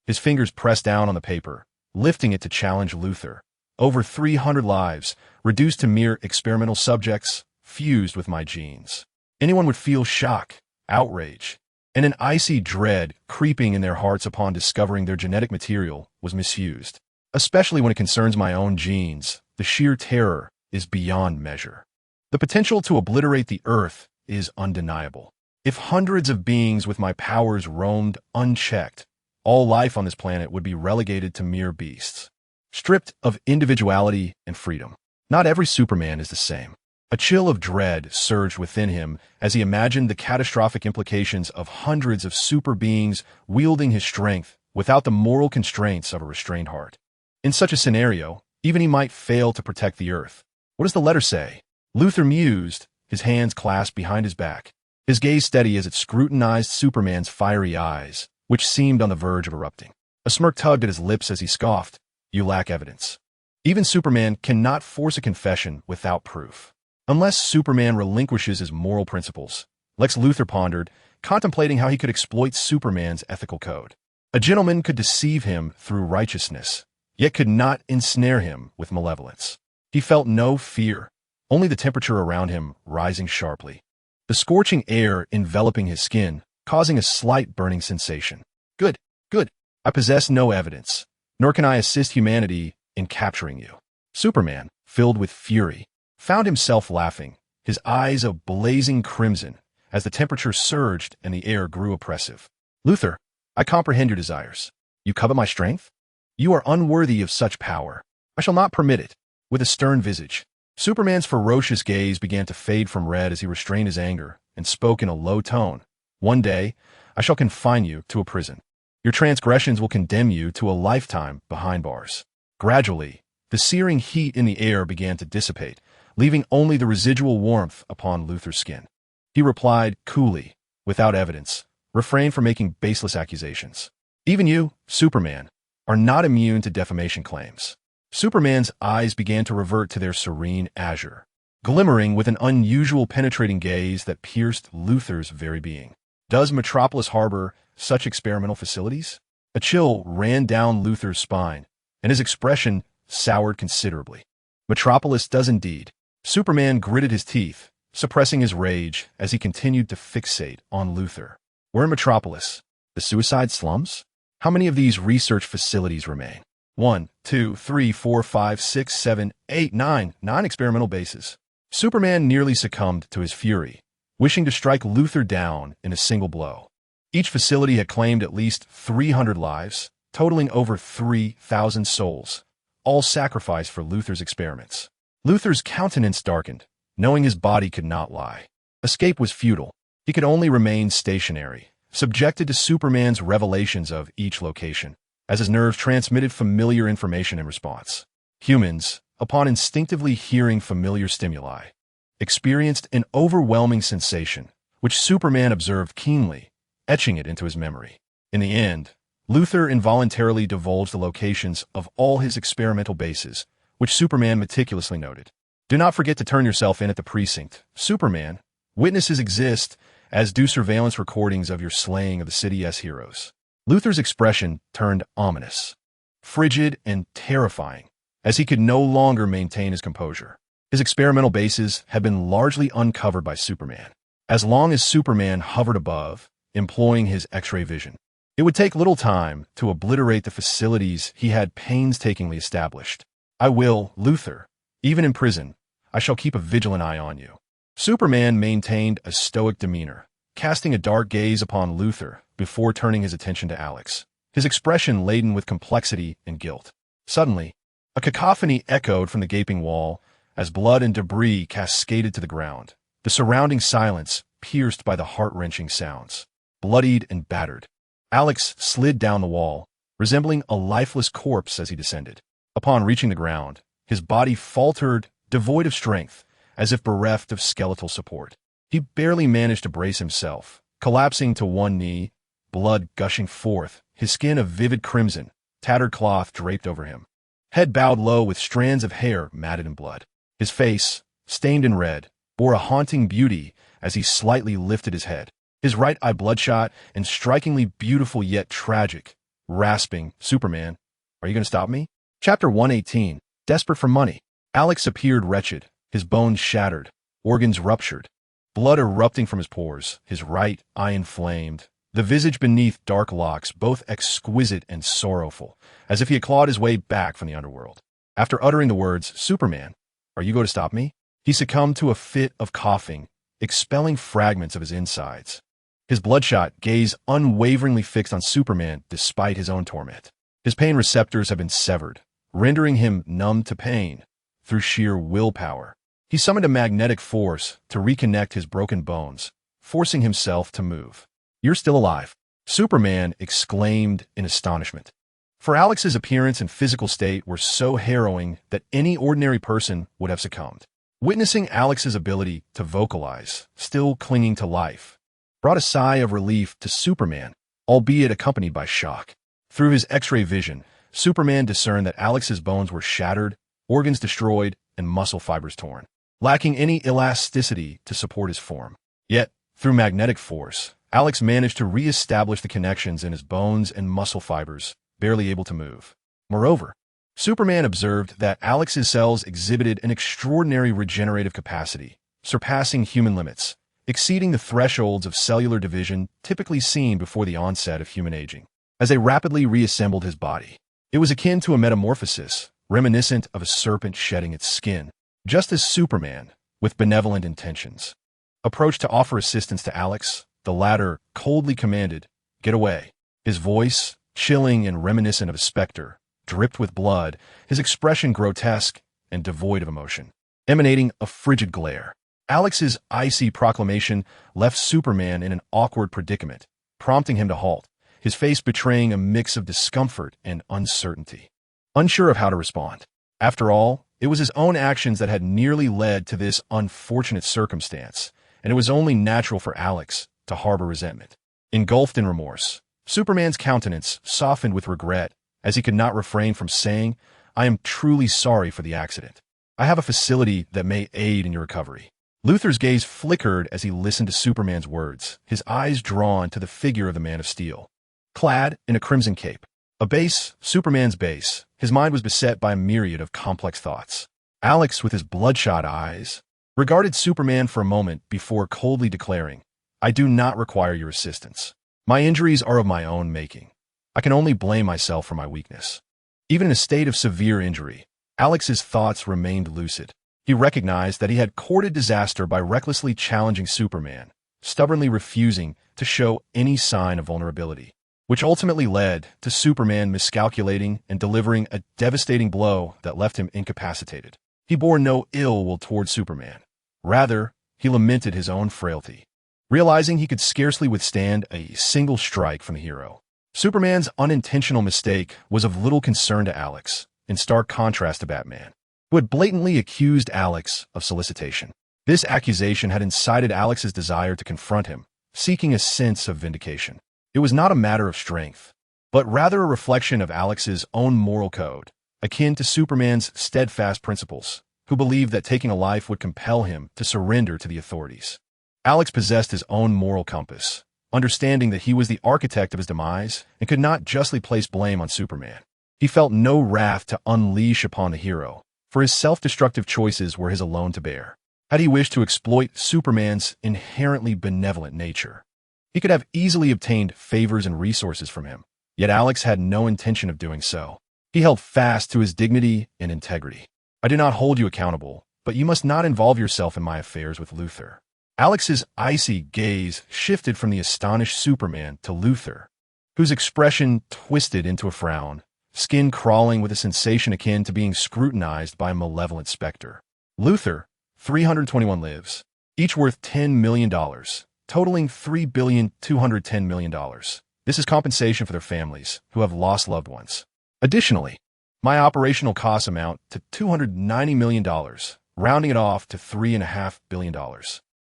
His fingers pressed down on the paper, lifting it to challenge Luthor. "Over 300 lives, reduced to mere experimental subjects, fused with my genes. Anyone would feel shock, outrage, and an icy dread creeping in their hearts upon discovering their genetic material was misused. Especially when it concerns my own genes, the sheer terror is beyond measure. The potential to obliterate the Earth is undeniable. If hundreds of beings with my powers roamed unchecked, all life on this planet would be relegated to mere beasts, stripped of individuality and freedom. Not every Superman is the same." A chill of dread surged within him as he imagined the catastrophic implications of hundreds of super beings wielding his strength without the moral constraints of a restrained heart. In such a scenario, even he might fail to protect the Earth. "What does the letter say?" Luthor mused, his hands clasped behind his back, his gaze steady as it scrutinized Superman's fiery eyes, which seemed on the verge of erupting. A smirk tugged at his lips as he scoffed, "You lack evidence." Even Superman cannot force a confession without proof. Unless Superman relinquishes his moral principles, Lex Luthor pondered, contemplating how he could exploit Superman's ethical code. A gentleman could deceive him through righteousness, yet could not ensnare him with malevolence. He felt no fear, only the temperature around him rising sharply, the scorching air enveloping his skin, causing a slight burning sensation. Good. I possess no evidence, nor can I assist humanity in capturing you." Superman, filled with fury, found himself laughing, his eyes a blazing crimson, as the temperature surged and the air grew oppressive. "Luthor, I comprehend your desires. You covet my strength? You are unworthy of such power. I shall not permit it." With a stern visage, Superman's ferocious gaze began to fade from red as he restrained his anger and spoke in a low tone. "One day, I shall confine you to a prison. Your transgressions will condemn you to a lifetime behind bars." Gradually, the searing heat in the air began to dissipate, leaving only the residual warmth upon Luthor's skin. He replied coolly, without evidence, refrain from making baseless accusations. "Even you, Superman, are not immune to defamation claims." Superman's eyes began to revert to their serene azure, glimmering with an unusual penetrating gaze that pierced Luthor's very being. "Does Metropolis harbor such experimental facilities?" A chill ran down Luthor's spine, and his expression soured considerably. "Metropolis does indeed." Superman gritted his teeth, suppressing his rage as he continued to fixate on Luthor. "Where in Metropolis? The suicide slums? How many of these research facilities remain?" 1, 2, 3, 4, 5, 6, 7, 8, 9 experimental bases. Superman nearly succumbed to his fury, wishing to strike Luthor down in a single blow. Each facility had claimed at least 300 lives, totaling over 3,000 souls, all sacrificed for Luthor's experiments. Luthor's countenance darkened, knowing his body could not lie. Escape was futile. He could only remain stationary, subjected to Superman's revelations of each location, as his nerves transmitted familiar information in response. Humans, upon instinctively hearing familiar stimuli, experienced an overwhelming sensation, which Superman observed keenly, etching it into his memory. In the end, Luthor involuntarily divulged the locations of all his experimental bases, which Superman meticulously noted. "Do not forget to turn yourself in at the precinct, Superman. Witnesses exist, as do surveillance recordings of your slaying of the City's heroes." Luthor's expression turned ominous, frigid and terrifying, as he could no longer maintain his composure. His experimental bases had been largely uncovered by Superman. as long as Superman hovered above, employing his X-ray vision. It would take little time to obliterate the facilities he had painstakingly established. I will, Luthor. Even in prison, I shall keep a vigilant eye on you. Superman maintained a stoic demeanor, casting a dark gaze upon Luthor before turning his attention to Alex, his expression laden with complexity and guilt. Suddenly, a cacophony echoed from the gaping wall as blood and debris cascaded to the ground, the surrounding silence pierced by the heart-wrenching sounds. Bloodied and battered, Alex slid down the wall, resembling a lifeless corpse as he descended. Upon reaching the ground, his body faltered, devoid of strength, as if bereft of skeletal support. He barely managed to brace himself, collapsing to one knee, blood gushing forth, his skin a vivid crimson, tattered cloth draped over him. Head bowed low with strands of hair matted in blood. His face, stained in red, bore a haunting beauty as he slightly lifted his head. His right eye bloodshot and strikingly beautiful yet tragic, rasping, "Superman, are you going to stop me?" Chapter 118, Desperate for Money. Alex appeared wretched, his bones shattered, organs ruptured, blood erupting from his pores, his right eye inflamed, the visage beneath dark locks both exquisite and sorrowful, as if he had clawed his way back from the underworld. After uttering the words, "Superman, are you going to stop me?" he succumbed to a fit of coughing, expelling fragments of his insides. His bloodshot gaze unwaveringly fixed on Superman despite his own torment. His pain receptors have been severed, rendering him numb to pain through sheer willpower. He summoned a magnetic force to reconnect his broken bones, forcing himself to move. "You're still alive," Superman exclaimed in astonishment. For Alex's appearance and physical state were so harrowing that any ordinary person would have succumbed. Witnessing Alex's ability to vocalize, still clinging to life, brought a sigh of relief to Superman, albeit accompanied by shock. Through his X-ray vision, Superman discerned that Alex's bones were shattered, organs destroyed, and muscle fibers torn, lacking any elasticity to support his form. Yet, through magnetic force, Alex managed to re-establish the connections in his bones and muscle fibers, barely able to move. Moreover, Superman observed that Alex's cells exhibited an extraordinary regenerative capacity, surpassing human limits, exceeding the thresholds of cellular division typically seen before the onset of human aging. As they rapidly reassembled his body, it was akin to a metamorphosis, reminiscent of a serpent shedding its skin, just as Superman, with benevolent intentions, approached to offer assistance to Alex. The latter coldly commanded, "Get away." His voice, chilling and reminiscent of a specter, dripped with blood, his expression grotesque and devoid of emotion, emanating a frigid glare. Alex's icy proclamation left Superman in an awkward predicament, prompting him to halt, his face betraying a mix of discomfort and uncertainty. Unsure of how to respond. After all, it was his own actions that had nearly led to this unfortunate circumstance, and it was only natural for Alex to harbor resentment. Engulfed in remorse, Superman's countenance softened with regret as he could not refrain from saying, "I am truly sorry for the accident. I have a facility that may aid in your recovery." Luthor's gaze flickered as he listened to Superman's words, his eyes drawn to the figure of the Man of Steel. Clad in a crimson cape, a base, Superman's base, his mind was beset by a myriad of complex thoughts. Alex, with his bloodshot eyes, regarded Superman for a moment before coldly declaring, "I do not require your assistance. My injuries are of my own making. I can only blame myself for my weakness." Even in a state of severe injury, Alex's thoughts remained lucid. He recognized that he had courted disaster by recklessly challenging Superman, stubbornly refusing to show any sign of vulnerability, which ultimately led to Superman miscalculating and delivering a devastating blow that left him incapacitated. He bore no ill will toward Superman. Rather, he lamented his own frailty, realizing he could scarcely withstand a single strike from the hero. Superman's unintentional mistake was of little concern to Alex, in stark contrast to Batman, who had blatantly accused Alex of solicitation. This accusation had incited Alex's desire to confront him, seeking a sense of vindication. It was not a matter of strength, but rather a reflection of Alex's own moral code, akin to Superman's steadfast principles, who believed that taking a life would compel him to surrender to the authorities. Alex possessed his own moral compass, understanding that he was the architect of his demise and could not justly place blame on Superman. He felt no wrath to unleash upon the hero, for his self-destructive choices were his alone to bear. had he wished to exploit Superman's inherently benevolent nature. He could have easily obtained favors and resources from him, yet Alex had no intention of doing so. He held fast to his dignity and integrity. I do not hold you accountable, but you must not involve yourself in my affairs with Luthor. Alex's icy gaze shifted from the astonished Superman to Luthor, whose expression twisted into a frown, skin crawling with a sensation akin to being scrutinized by a malevolent specter. Luthor, 321 lives, each worth $10 million, totaling $3,210 million. This is compensation for their families who have lost loved ones. Additionally, my operational costs amount to $290 million, rounding it off to $3.5 billion.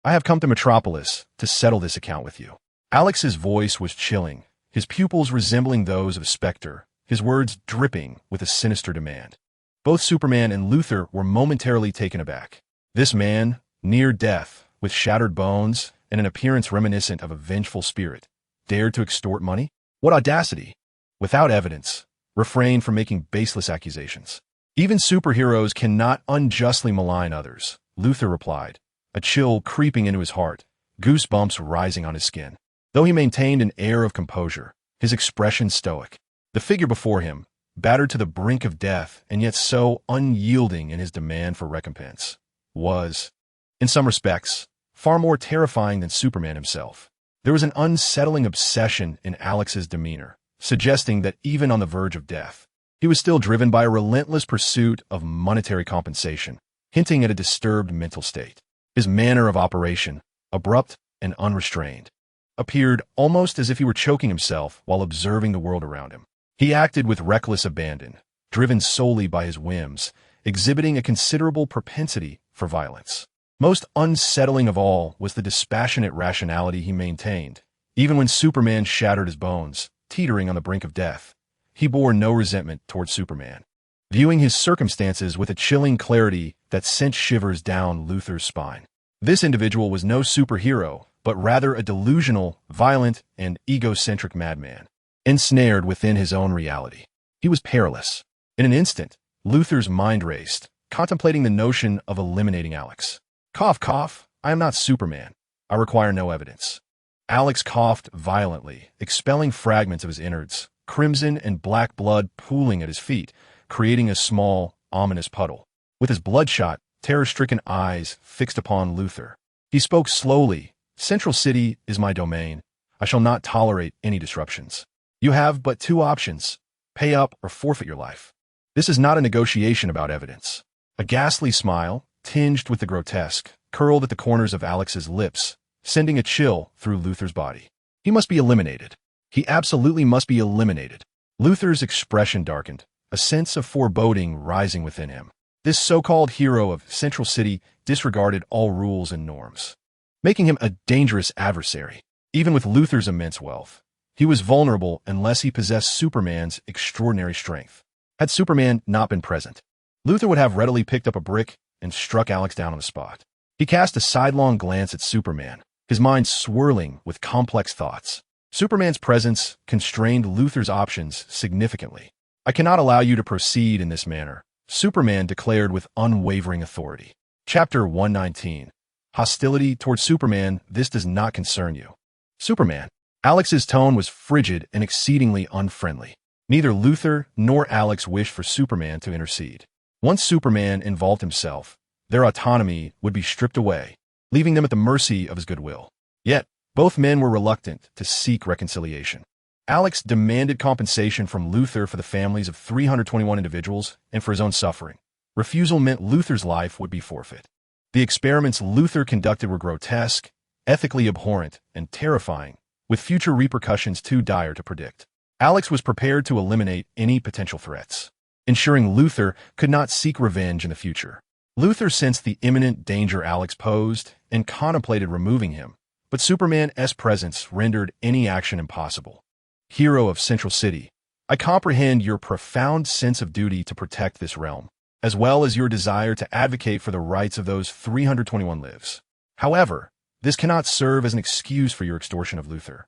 I have come to Metropolis to settle this account with you. Alex's voice was chilling, his pupils resembling those of a specter, his words dripping with a sinister demand. Both Superman and Luthor were momentarily taken aback. This man, near death, with shattered bones and an appearance reminiscent of a vengeful spirit, dared to extort money? What audacity! Without evidence, refrain from making baseless accusations. Even superheroes cannot unjustly malign others, Luthor replied, a chill creeping into his heart, goosebumps rising on his skin. Though he maintained an air of composure, his expression stoic. The figure before him, battered to the brink of death and yet so unyielding in his demand for recompense, was, in some respects, far more terrifying than Superman himself. There was an unsettling obsession in Alex's demeanor, suggesting that even on the verge of death, he was still driven by a relentless pursuit of monetary compensation, hinting at a disturbed mental state. His manner of operation, abrupt and unrestrained, appeared almost as if he were choking himself while observing the world around him. He acted with reckless abandon, driven solely by his whims, exhibiting a considerable propensity for violence. Most unsettling of all was the dispassionate rationality he maintained. Even when Superman shattered his bones, teetering on the brink of death, he bore no resentment towards Superman, viewing his circumstances with a chilling clarity that sent shivers down Luthor's spine. This individual was no superhero, but rather a delusional, violent, and egocentric madman, ensnared within his own reality. He was perilous. In an instant, Luthor's mind raced, contemplating the notion of eliminating Alex. Cough, cough, I am not Superman. I require no evidence. Alex coughed violently, expelling fragments of his innards, crimson and black blood pooling at his feet, creating a small, ominous puddle. With his bloodshot, terror-stricken eyes fixed upon Luthor, he spoke slowly. Central City is my domain. I shall not tolerate any disruptions. You have but two options: pay up or forfeit your life. This is not a negotiation about evidence. A ghastly smile, tinged with the grotesque, curled at the corners of Alex's lips, sending a chill through Luthor's body. He must be eliminated. He absolutely must be eliminated. Luthor's expression darkened, a sense of foreboding rising within him. This so-called hero of Central City disregarded all rules and norms, making him a dangerous adversary. Even with Luthor's immense wealth, he was vulnerable unless he possessed Superman's extraordinary strength. Had Superman not been present, Luthor would have readily picked up a brick and struck Alex down on the spot. He cast a sidelong glance at Superman, his mind swirling with complex thoughts. Superman's presence constrained Luthor's options significantly. I cannot allow you to proceed in this manner, Superman declared with unwavering authority. Chapter 119. Hostility toward Superman. This does not concern you. Superman. Alex's tone was frigid and exceedingly unfriendly. Neither Luthor nor Alex wished for Superman to intercede. Once Superman involved himself, their autonomy would be stripped away, leaving them at the mercy of his goodwill. Yet, both men were reluctant to seek reconciliation. Alex demanded compensation from Luthor for the families of 321 individuals and for his own suffering. Refusal meant Luthor's life would be forfeit. The experiments Luthor conducted were grotesque, ethically abhorrent, and terrifying, with future repercussions too dire to predict. Alex was prepared to eliminate any potential threats, ensuring Luthor could not seek revenge in the future. Luthor sensed the imminent danger Alex posed and contemplated removing him, but Superman's presence rendered any action impossible. Hero of Central City, I comprehend your profound sense of duty to protect this realm, as well as your desire to advocate for the rights of those 321 lives. However, this cannot serve as an excuse for your extortion of Luthor,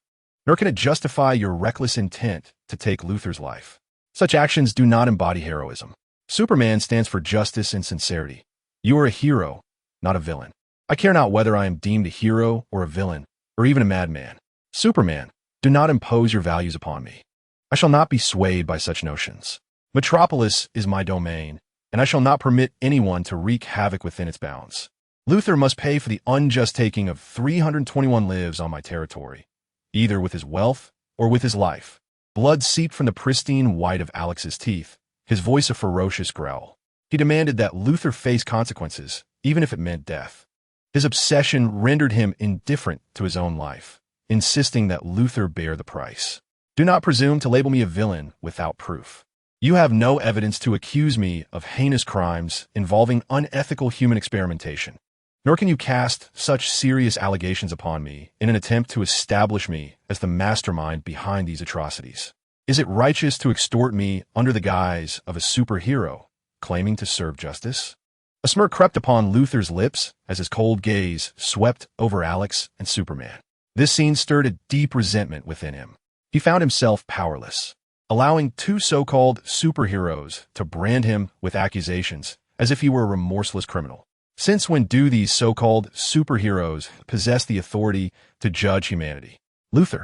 nor can it justify your reckless intent to take Luthor's life. Such actions do not embody heroism. Superman stands for justice and sincerity. You are a hero, not a villain. I care not whether I am deemed a hero or a villain, or even a madman. Superman, do not impose your values upon me. I shall not be swayed by such notions. Metropolis is my domain, and I shall not permit anyone to wreak havoc within its bounds. Luthor must pay for the unjust taking of 321 lives on my territory, either with his wealth or with his life. Blood seeped from the pristine white of Alex's teeth, his voice a ferocious growl. He demanded that Luthor face consequences, even if it meant death. His obsession rendered him indifferent to his own life, insisting that Luthor bear the price. Do not presume to label me a villain without proof. You have no evidence to accuse me of heinous crimes involving unethical human experimentation, nor can you cast such serious allegations upon me in an attempt to establish me as the mastermind behind these atrocities. Is it righteous to extort me under the guise of a superhero, claiming to serve justice? A smirk crept upon Luthor's lips as his cold gaze swept over Alex and Superman. This scene stirred a deep resentment within him. He found himself powerless, allowing two so-called superheroes to brand him with accusations as if he were a remorseless criminal. Since when do these so-called superheroes possess the authority to judge humanity? Luthor,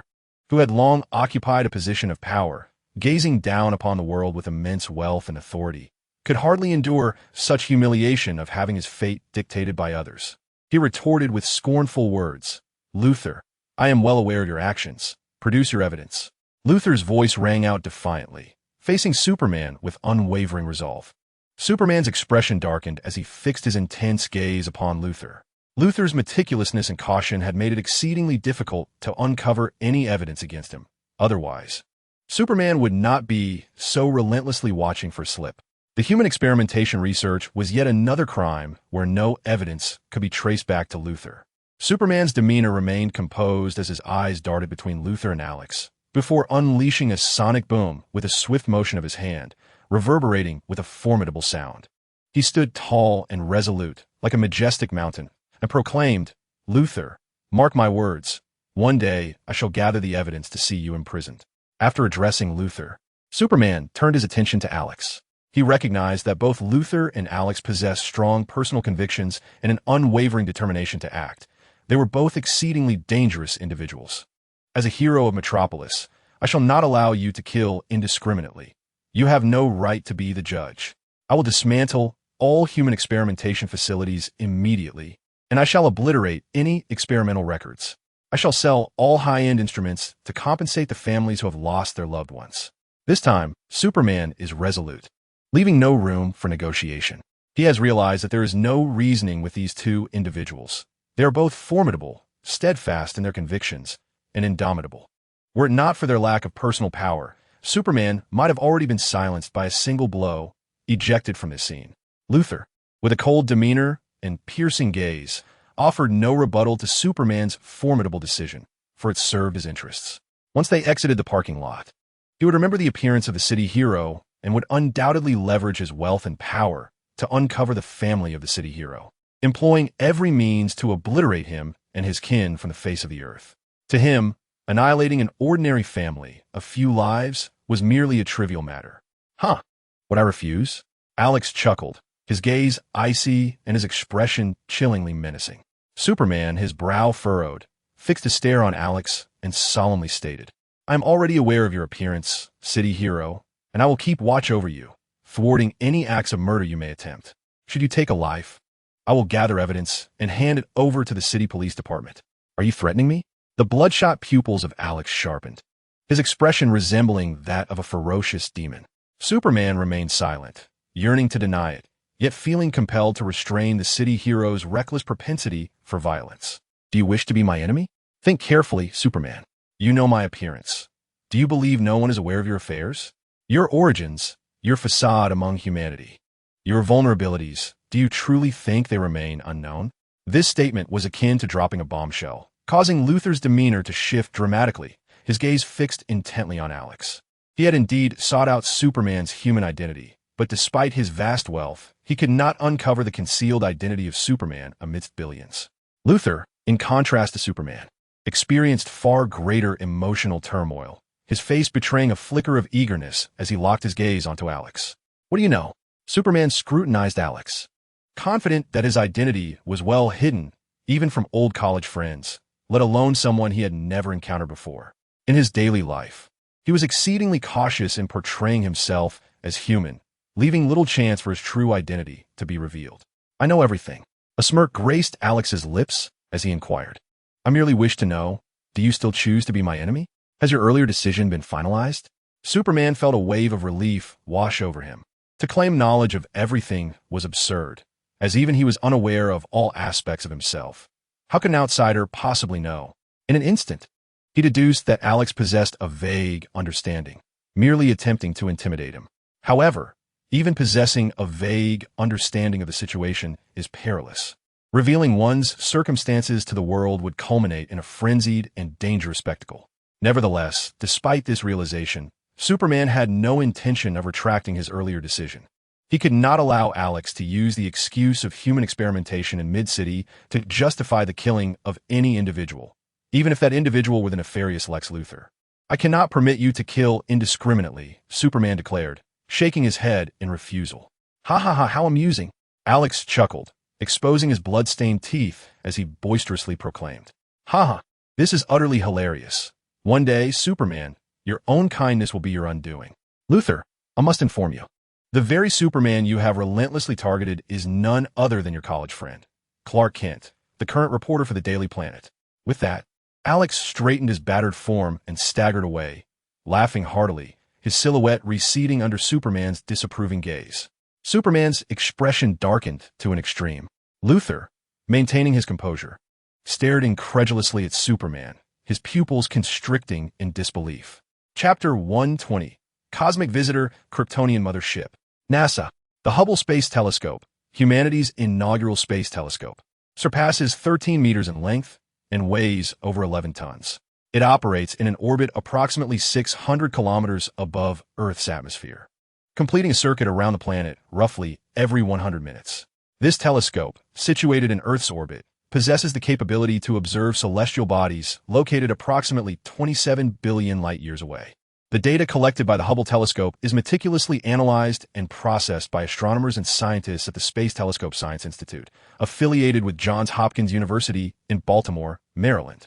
who had long occupied a position of power, gazing down upon the world with immense wealth and authority, could hardly endure such humiliation of having his fate dictated by others. He retorted with scornful words, "Luthor, I am well aware of your actions. Produce your evidence." Luthor's voice rang out defiantly, facing Superman with unwavering resolve. Superman's expression darkened as he fixed his intense gaze upon Luthor. Luthor's meticulousness and caution had made it exceedingly difficult to uncover any evidence against him. Otherwise, Superman would not be so relentlessly watching for slip. The human experimentation research was yet another crime where no evidence could be traced back to Luthor. Superman's demeanor remained composed as his eyes darted between Luthor and Alex, before unleashing a sonic boom with a swift motion of his hand, reverberating with a formidable sound. He stood tall and resolute, like a majestic mountain, and proclaimed, "Luthor, mark my words, one day I shall gather the evidence to see you imprisoned." After addressing Luthor, Superman turned his attention to Alex. He recognized that both Luthor and Alex possessed strong personal convictions and an unwavering determination to act. They were both exceedingly dangerous individuals. As a hero of Metropolis, I shall not allow you to kill indiscriminately. You have no right to be the judge. I will dismantle all human experimentation facilities immediately, and I shall obliterate any experimental records. I shall sell all high-end instruments to compensate the families who have lost their loved ones. This time, Superman is resolute, leaving no room for negotiation. He has realized that there is no reasoning with these two individuals. They are both formidable, steadfast in their convictions, and indomitable. Were it not for their lack of personal power, Superman might have already been silenced by a single blow, ejected from this scene. Luthor, with a cold demeanor and piercing gaze, offered no rebuttal to Superman's formidable decision, for it served his interests. Once they exited the parking lot, he would remember the appearance of the city hero and would undoubtedly leverage his wealth and power to uncover the family of the city hero, employing every means to obliterate him and his kin from the face of the earth. To him, annihilating an ordinary family, a few lives, was merely a trivial matter. Huh? Would I refuse? Alex chuckled, his gaze icy and his expression chillingly menacing. Superman, his brow furrowed, fixed a stare on Alex and solemnly stated, "I am already aware of your appearance, city hero, and I will keep watch over you, thwarting any acts of murder you may attempt. Should you take a life, I will gather evidence and hand it over to the city police department. Are you threatening me?" The bloodshot pupils of Alex sharpened, his expression resembling that of a ferocious demon. Superman remained silent, yearning to deny it, yet feeling compelled to restrain the city hero's reckless propensity for violence. "Do you wish to be my enemy? Think carefully, Superman. You know my appearance. Do you believe no one is aware of your affairs? Your origins, your facade among humanity, your vulnerabilities, do you truly think they remain unknown?" This statement was akin to dropping a bombshell, causing Luthor's demeanor to shift dramatically, his gaze fixed intently on Alex. He had indeed sought out Superman's human identity, but despite his vast wealth, he could not uncover the concealed identity of Superman amidst billions. Luthor, in contrast to Superman, experienced far greater emotional turmoil, his face betraying a flicker of eagerness as he locked his gaze onto Alex. "What do you know?" Superman scrutinized Alex, confident that his identity was well hidden, even from old college friends, let alone someone he had never encountered before. In his daily life, he was exceedingly cautious in portraying himself as human, leaving little chance for his true identity to be revealed. "I know everything." A smirk graced Alex's lips as he inquired. "I merely wish to know, do you still choose to be my enemy? Has your earlier decision been finalized?" Superman felt a wave of relief wash over him. To claim knowledge of everything was absurd, as even he was unaware of all aspects of himself. How could an outsider possibly know? In an instant, he deduced that Alex possessed a vague understanding, merely attempting to intimidate him. However, even possessing a vague understanding of the situation is perilous. Revealing one's circumstances to the world would culminate in a frenzied and dangerous spectacle. Nevertheless, despite this realization, Superman had no intention of retracting his earlier decision. He could not allow Alex to use the excuse of human experimentation in Mid-City to justify the killing of any individual, even if that individual were the nefarious Lex Luthor. "I cannot permit you to kill indiscriminately," Superman declared, shaking his head in refusal. "Ha ha ha, how amusing." Alex chuckled, exposing his blood-stained teeth as he boisterously proclaimed. "Ha ha, this is utterly hilarious. One day, Superman, your own kindness will be your undoing. Luthor, I must inform you. The very Superman you have relentlessly targeted is none other than your college friend, Clark Kent, the current reporter for the Daily Planet." With that, Alex straightened his battered form and staggered away, laughing heartily, his silhouette receding under Superman's disapproving gaze. Superman's expression darkened to an extreme. Luthor, maintaining his composure, stared incredulously at Superman, his pupils constricting in disbelief. Chapter 120. Cosmic Visitor, Kryptonian Mothership. NASA, the Hubble Space Telescope, humanity's inaugural space telescope, surpasses 13 meters in length and weighs over 11 tons. It operates in an orbit approximately 600 kilometers above Earth's atmosphere, completing a circuit around the planet roughly every 100 minutes. This telescope, situated in Earth's orbit, possesses the capability to observe celestial bodies located approximately 27 billion light-years away. The data collected by the Hubble telescope is meticulously analyzed and processed by astronomers and scientists at the Space Telescope Science Institute, affiliated with Johns Hopkins University in Baltimore, Maryland.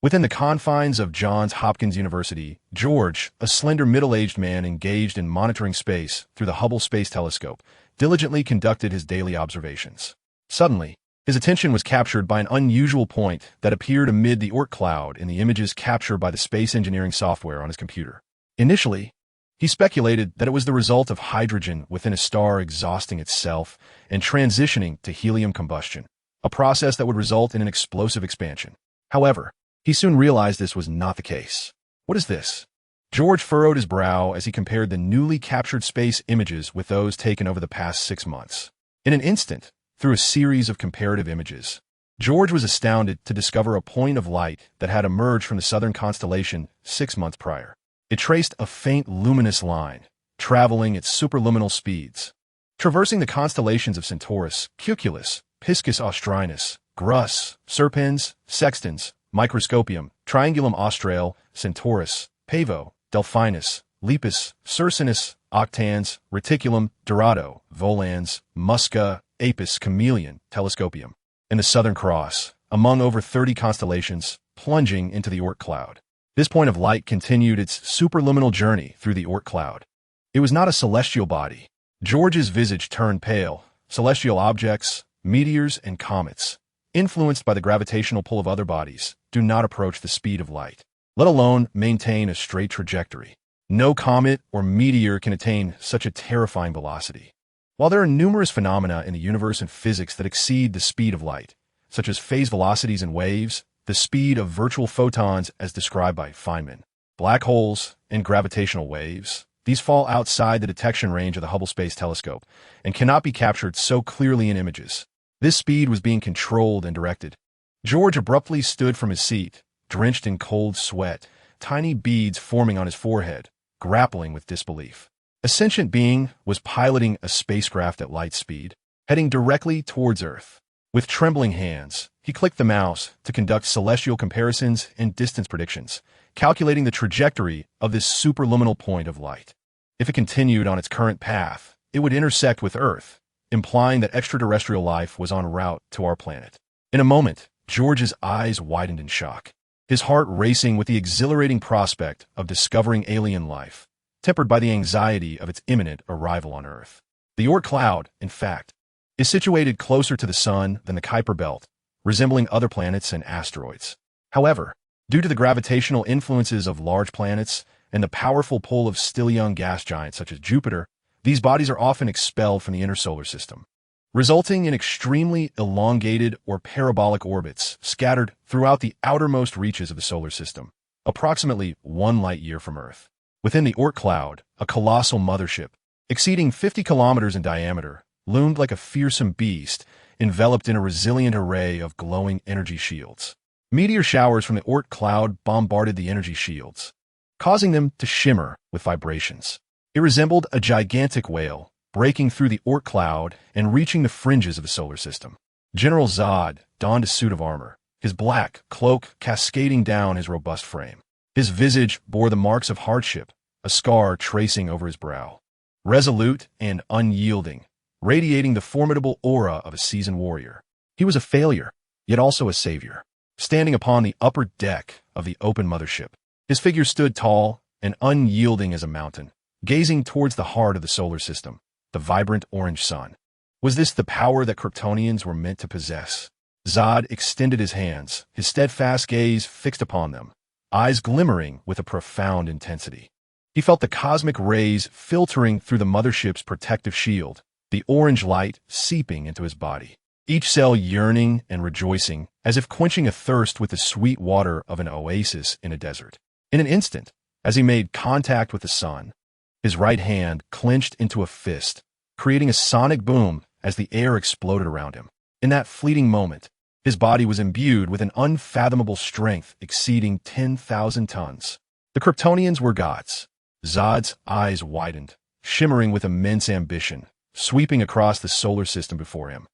Within the confines of Johns Hopkins University, George, a slender middle-aged man engaged in monitoring space through the Hubble Space Telescope, diligently conducted his daily observations. Suddenly, his attention was captured by an unusual point that appeared amid the Oort cloud in the images captured by the space engineering software on his computer. Initially, he speculated that it was the result of hydrogen within a star exhausting itself and transitioning to helium combustion, a process that would result in an explosive expansion. However, he soon realized this was not the case. "What is this?" George furrowed his brow as he compared the newly captured space images with those taken over the past 6 months. In an instant, through a series of comparative images, George was astounded to discover a point of light that had emerged from the southern constellation 6 months prior. It traced a faint luminous line, traveling at superluminal speeds, traversing the constellations of Centaurus, Cuculus, Piscis Austrinus, Grus, Serpens, Sextans, Microscopium, Triangulum Australe, Centaurus, Pavo, Delphinus, Lepus, Circinus, Octans, Reticulum, Dorado, Volans, Musca, Apis, Chameleon, Telescopium, and the Southern Cross, among over 30 constellations, plunging into the Oort cloud. This point of light continued its superluminal journey through the Oort cloud. It was not a celestial body. George's visage turned pale. Celestial objects, meteors, and comets, influenced by the gravitational pull of other bodies, do not approach the speed of light, let alone maintain a straight trajectory. No comet or meteor can attain such a terrifying velocity. While there are numerous phenomena in the universe and physics that exceed the speed of light, such as phase velocities and waves, the speed of virtual photons as described by Feynman, black holes, and gravitational waves, these fall outside the detection range of the Hubble Space Telescope and cannot be captured so clearly in images. This speed was being controlled and directed. George abruptly stood from his seat, drenched in cold sweat, tiny beads forming on his forehead, grappling with disbelief. A sentient being was piloting a spacecraft at light speed, heading directly towards Earth. With trembling hands, he clicked the mouse to conduct celestial comparisons and distance predictions, calculating the trajectory of this superluminal point of light. If it continued on its current path, it would intersect with Earth, implying that extraterrestrial life was en route to our planet. In a moment, George's eyes widened in shock, his heart racing with the exhilarating prospect of discovering alien life, tempered by the anxiety of its imminent arrival on Earth. The Oort cloud, in fact, is situated closer to the Sun than the Kuiper belt, resembling other planets and asteroids. However, due to the gravitational influences of large planets and the powerful pull of still young gas giants such as Jupiter, these bodies are often expelled from the inner solar system, resulting in extremely elongated or parabolic orbits scattered throughout the outermost reaches of the solar system, approximately 1 light-year from Earth. Within the Oort cloud, a colossal mothership, exceeding 50 kilometers in diameter, loomed like a fearsome beast enveloped in a resilient array of glowing energy shields. Meteor showers from the Oort cloud bombarded the energy shields, causing them to shimmer with vibrations. It resembled a gigantic whale, breaking through the Oort cloud and reaching the fringes of the solar system. General Zod donned a suit of armor, his black cloak cascading down his robust frame. His visage bore the marks of hardship, a scar tracing over his brow. Resolute and unyielding, radiating the formidable aura of a seasoned warrior. He was a failure, yet also a savior. Standing upon the upper deck of the open mothership, his figure stood tall and unyielding as a mountain, gazing towards the heart of the solar system, the vibrant orange sun. Was this the power that Kryptonians were meant to possess? Zod extended his hands, his steadfast gaze fixed upon them, eyes glimmering with a profound intensity. He felt the cosmic rays filtering through the mothership's protective shield, the orange light seeping into his body, each cell yearning and rejoicing as if quenching a thirst with the sweet water of an oasis in a desert. In an instant, as he made contact with the sun, his right hand clenched into a fist, creating a sonic boom as the air exploded around him. In that fleeting moment, his body was imbued with an unfathomable strength exceeding 10,000 tons. The Kryptonians were gods. Zod's eyes widened, shimmering with immense ambition, sweeping across the solar system before him.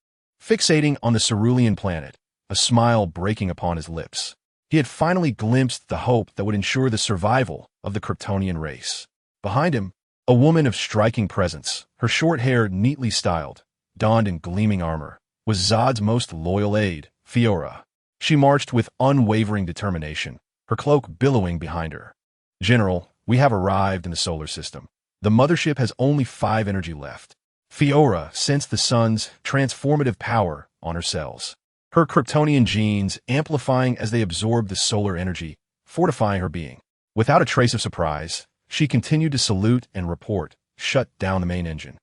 Fixating on the cerulean planet, a smile breaking upon his lips, he had finally glimpsed the hope that would ensure the survival of the Kryptonian race. Behind him, a woman of striking presence, her short hair neatly styled, donned in gleaming armor, was Zod's most loyal aide, Fiora. She marched with unwavering determination, her cloak billowing behind her. "General, we have arrived in the solar system. The mothership has only 5 energy left." Fiora sensed the sun's transformative power on her cells, her Kryptonian genes amplifying as they absorbed the solar energy, fortifying her being. Without a trace of surprise, she continued to salute and report, "Shut down the main engine.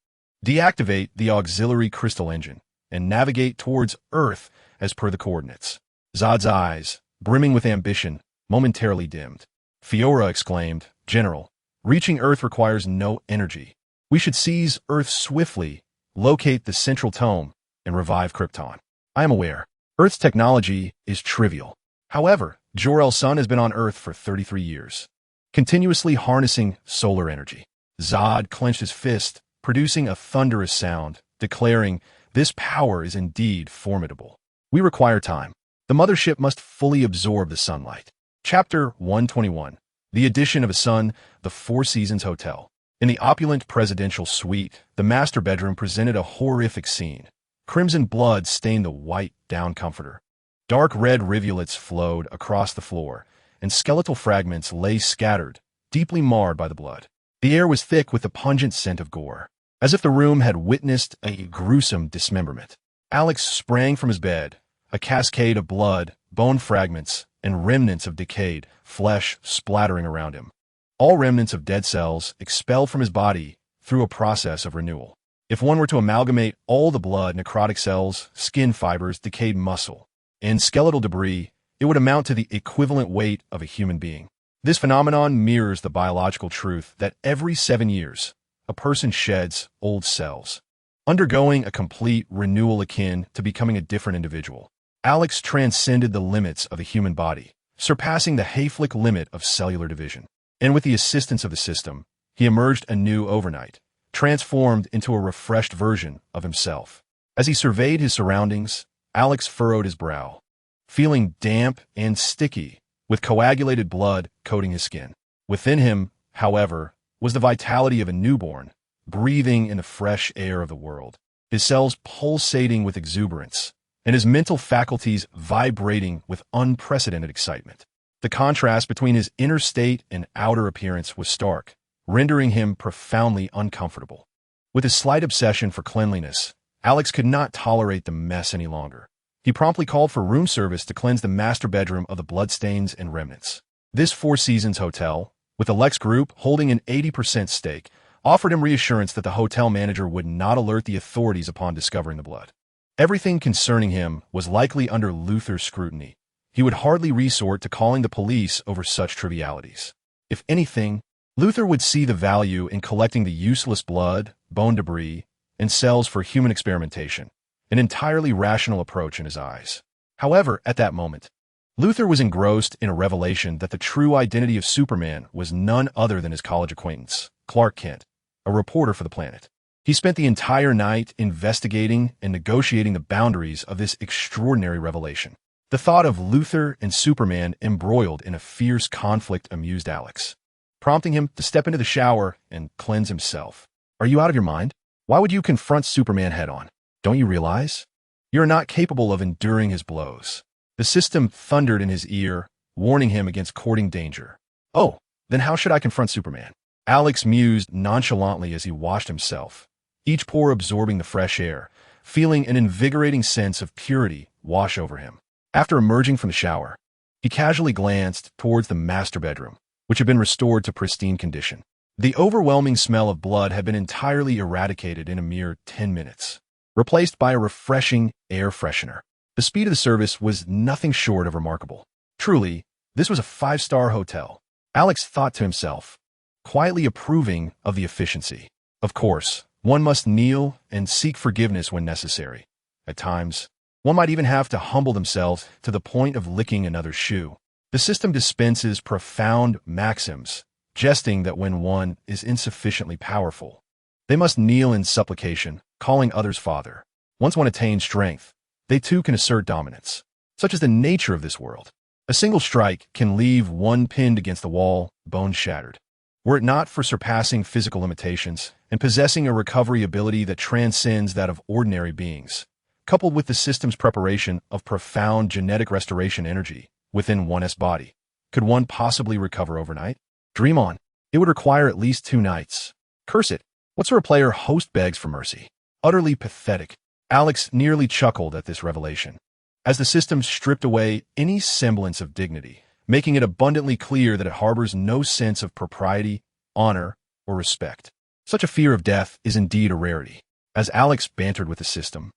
Deactivate the auxiliary crystal engine, and navigate towards Earth as per the coordinates." Zod's eyes, brimming with ambition, momentarily dimmed. Fiora exclaimed, "General, reaching Earth requires no energy. We should seize Earth swiftly, locate the central tome, and revive Krypton." "I am aware. Earth's technology is trivial. However, Jor-El Sun has been on Earth for 33 years, continuously harnessing solar energy." Zod clenched his fist, producing a thunderous sound, declaring, "This power is indeed formidable. We require time. The mothership must fully absorb the sunlight." Chapter 121. The Addition of a Sun, the Four Seasons Hotel. In the opulent presidential suite, the master bedroom presented a horrific scene. Crimson blood stained the white down comforter. Dark red rivulets flowed across the floor, and skeletal fragments lay scattered, deeply marred by the blood. The air was thick with the pungent scent of gore, as if the room had witnessed a gruesome dismemberment. Alex sprang from his bed, a cascade of blood, bone fragments, and remnants of decayed flesh splattering around him. All remnants of dead cells expelled from his body through a process of renewal. If one were to amalgamate all the blood, necrotic cells, skin fibers, decayed muscle, and skeletal debris, it would amount to the equivalent weight of a human being. This phenomenon mirrors the biological truth that every 7 years, a person sheds old cells, undergoing a complete renewal akin to becoming a different individual. Alex transcended the limits of the human body, surpassing the Hayflick limit of cellular division. And with the assistance of the system, he emerged anew overnight, transformed into a refreshed version of himself. As he surveyed his surroundings, Alex furrowed his brow, feeling damp and sticky, with coagulated blood coating his skin. Within him, however, was the vitality of a newborn, breathing in the fresh air of the world. his cells pulsating with exuberance, and his mental faculties vibrating with unprecedented excitement. The contrast between his inner state and outer appearance was stark, rendering him profoundly uncomfortable. With his slight obsession for cleanliness, Alex could not tolerate the mess any longer. He promptly called for room service to cleanse the master bedroom of the bloodstains and remnants. This Four Seasons hotel, with the Lex Group holding an 80% stake, offered him reassurance that the hotel manager would not alert the authorities upon discovering the blood. Everything concerning him was likely under Luther's scrutiny. He would hardly resort to calling the police over such trivialities. If anything, Luther would see the value in collecting the useless blood, bone debris, and cells for human experimentation, an entirely rational approach in his eyes. However, at that moment, Luther was engrossed in a revelation that the true identity of Superman was none other than his college acquaintance, Clark Kent, a reporter for the Planet. He spent the entire night investigating and negotiating the boundaries of this extraordinary revelation. The thought of Luther and Superman embroiled in a fierce conflict amused Alex, prompting him to step into the shower and cleanse himself. Are you out of your mind? Why would you confront Superman head-on? Don't you realize? You're not capable of enduring his blows. The system thundered in his ear, warning him against courting danger. Oh, then how should I confront Superman? Alex mused nonchalantly as he washed himself, each pore absorbing the fresh air, feeling an invigorating sense of purity wash over him. After emerging from the shower, he casually glanced towards the master bedroom, which had been restored to pristine condition. The overwhelming smell of blood had been entirely eradicated in a mere 10 minutes, replaced by a refreshing air freshener. The speed of the service was nothing short of remarkable. Truly, this was a 5-star hotel. Alex thought to himself, quietly approving of the efficiency. Of course, one must kneel and seek forgiveness when necessary. At times, one might even have to humble themselves to the point of licking another's shoe. The system dispenses profound maxims, jesting that when one is insufficiently powerful, they must kneel in supplication, calling others father. Once one attains strength, they too can assert dominance. Such is the nature of this world. A single strike can leave one pinned against the wall, bones shattered. Were it not for surpassing physical limitations and possessing a recovery ability that transcends that of ordinary beings, coupled with the system's preparation of profound genetic restoration energy within one's body, could one possibly recover overnight? Dream on. It would require at least 2 nights. Curse it. What sort of player host begs for mercy? Utterly pathetic. Alex nearly chuckled at this revelation, as the system stripped away any semblance of dignity, making it abundantly clear that it harbors no sense of propriety, honor, or respect. Such a fear of death is indeed a rarity. As Alex bantered with the system,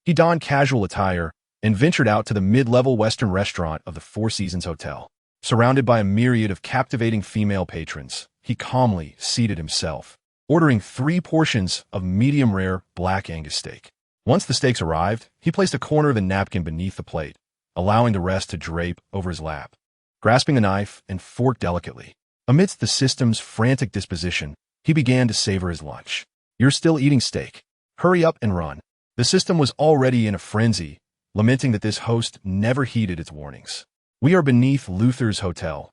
he donned casual attire and ventured out to the mid-level Western restaurant of the Four Seasons Hotel. Surrounded by a myriad of captivating female patrons, he calmly seated himself, ordering 3 portions of medium-rare black Angus steak. Once the steaks arrived, he placed a corner of the napkin beneath the plate, allowing the rest to drape over his lap. Grasping a knife and fork delicately, amidst the system's frantic disposition, he began to savor his lunch. You're still eating steak. Hurry up and run. The system was already in a frenzy, lamenting that this host never heeded its warnings. We are beneath Luther's hotel.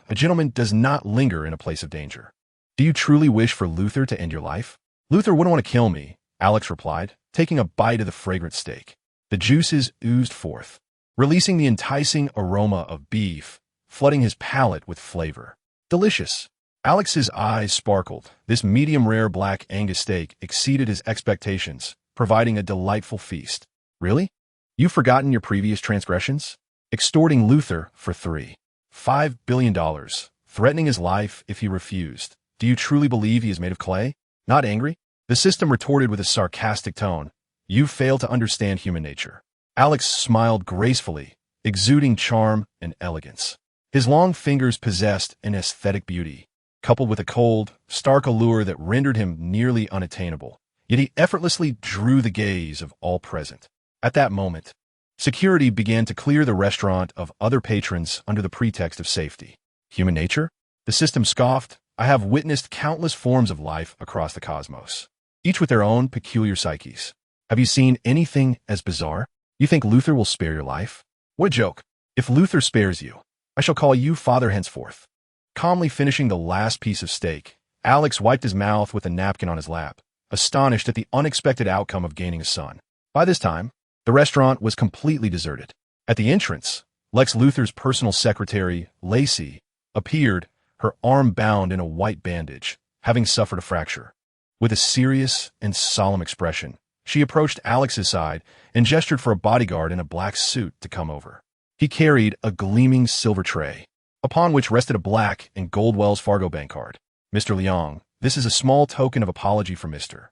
A gentleman does not linger in a place of danger. Do you truly wish for Luther to end your life? Luther wouldn't want to kill me, Alex replied, taking a bite of the fragrant steak. The juices oozed forth, releasing the enticing aroma of beef, flooding his palate with flavor. Delicious. Alex's eyes sparkled. This medium-rare black Angus steak exceeded his expectations, providing a delightful feast. Really? You've forgotten your previous transgressions? Extorting Luther for $3.5 billion, threatening his life if he refused. Do you truly believe he is made of clay? Not angry? The system retorted with a sarcastic tone. You fail to understand human nature. Alex smiled gracefully, exuding charm and elegance. His long fingers possessed an aesthetic beauty, coupled with a cold, stark allure that rendered him nearly unattainable. Yet he effortlessly drew the gaze of all present. At that moment, security began to clear the restaurant of other patrons under the pretext of safety. Human nature? The system scoffed. I have witnessed countless forms of life across the cosmos, each with their own peculiar psyches. Have you seen anything as bizarre? You think Luther will spare your life? What a joke. If Luther spares you, I shall call you father henceforth. Calmly finishing the last piece of steak, Alex wiped his mouth with a napkin on his lap, astonished at the unexpected outcome of gaining a son. By this time, the restaurant was completely deserted. At the entrance, Lex Luthor's personal secretary, Lacey, appeared, her arm bound in a white bandage, having suffered a fracture. With a serious and solemn expression, she approached Alex's side and gestured for a bodyguard in a black suit to come over. He carried a gleaming silver tray, upon which rested a black and gold Wells Fargo bank card. Mr. Leong, this is a small token of apology for Mr.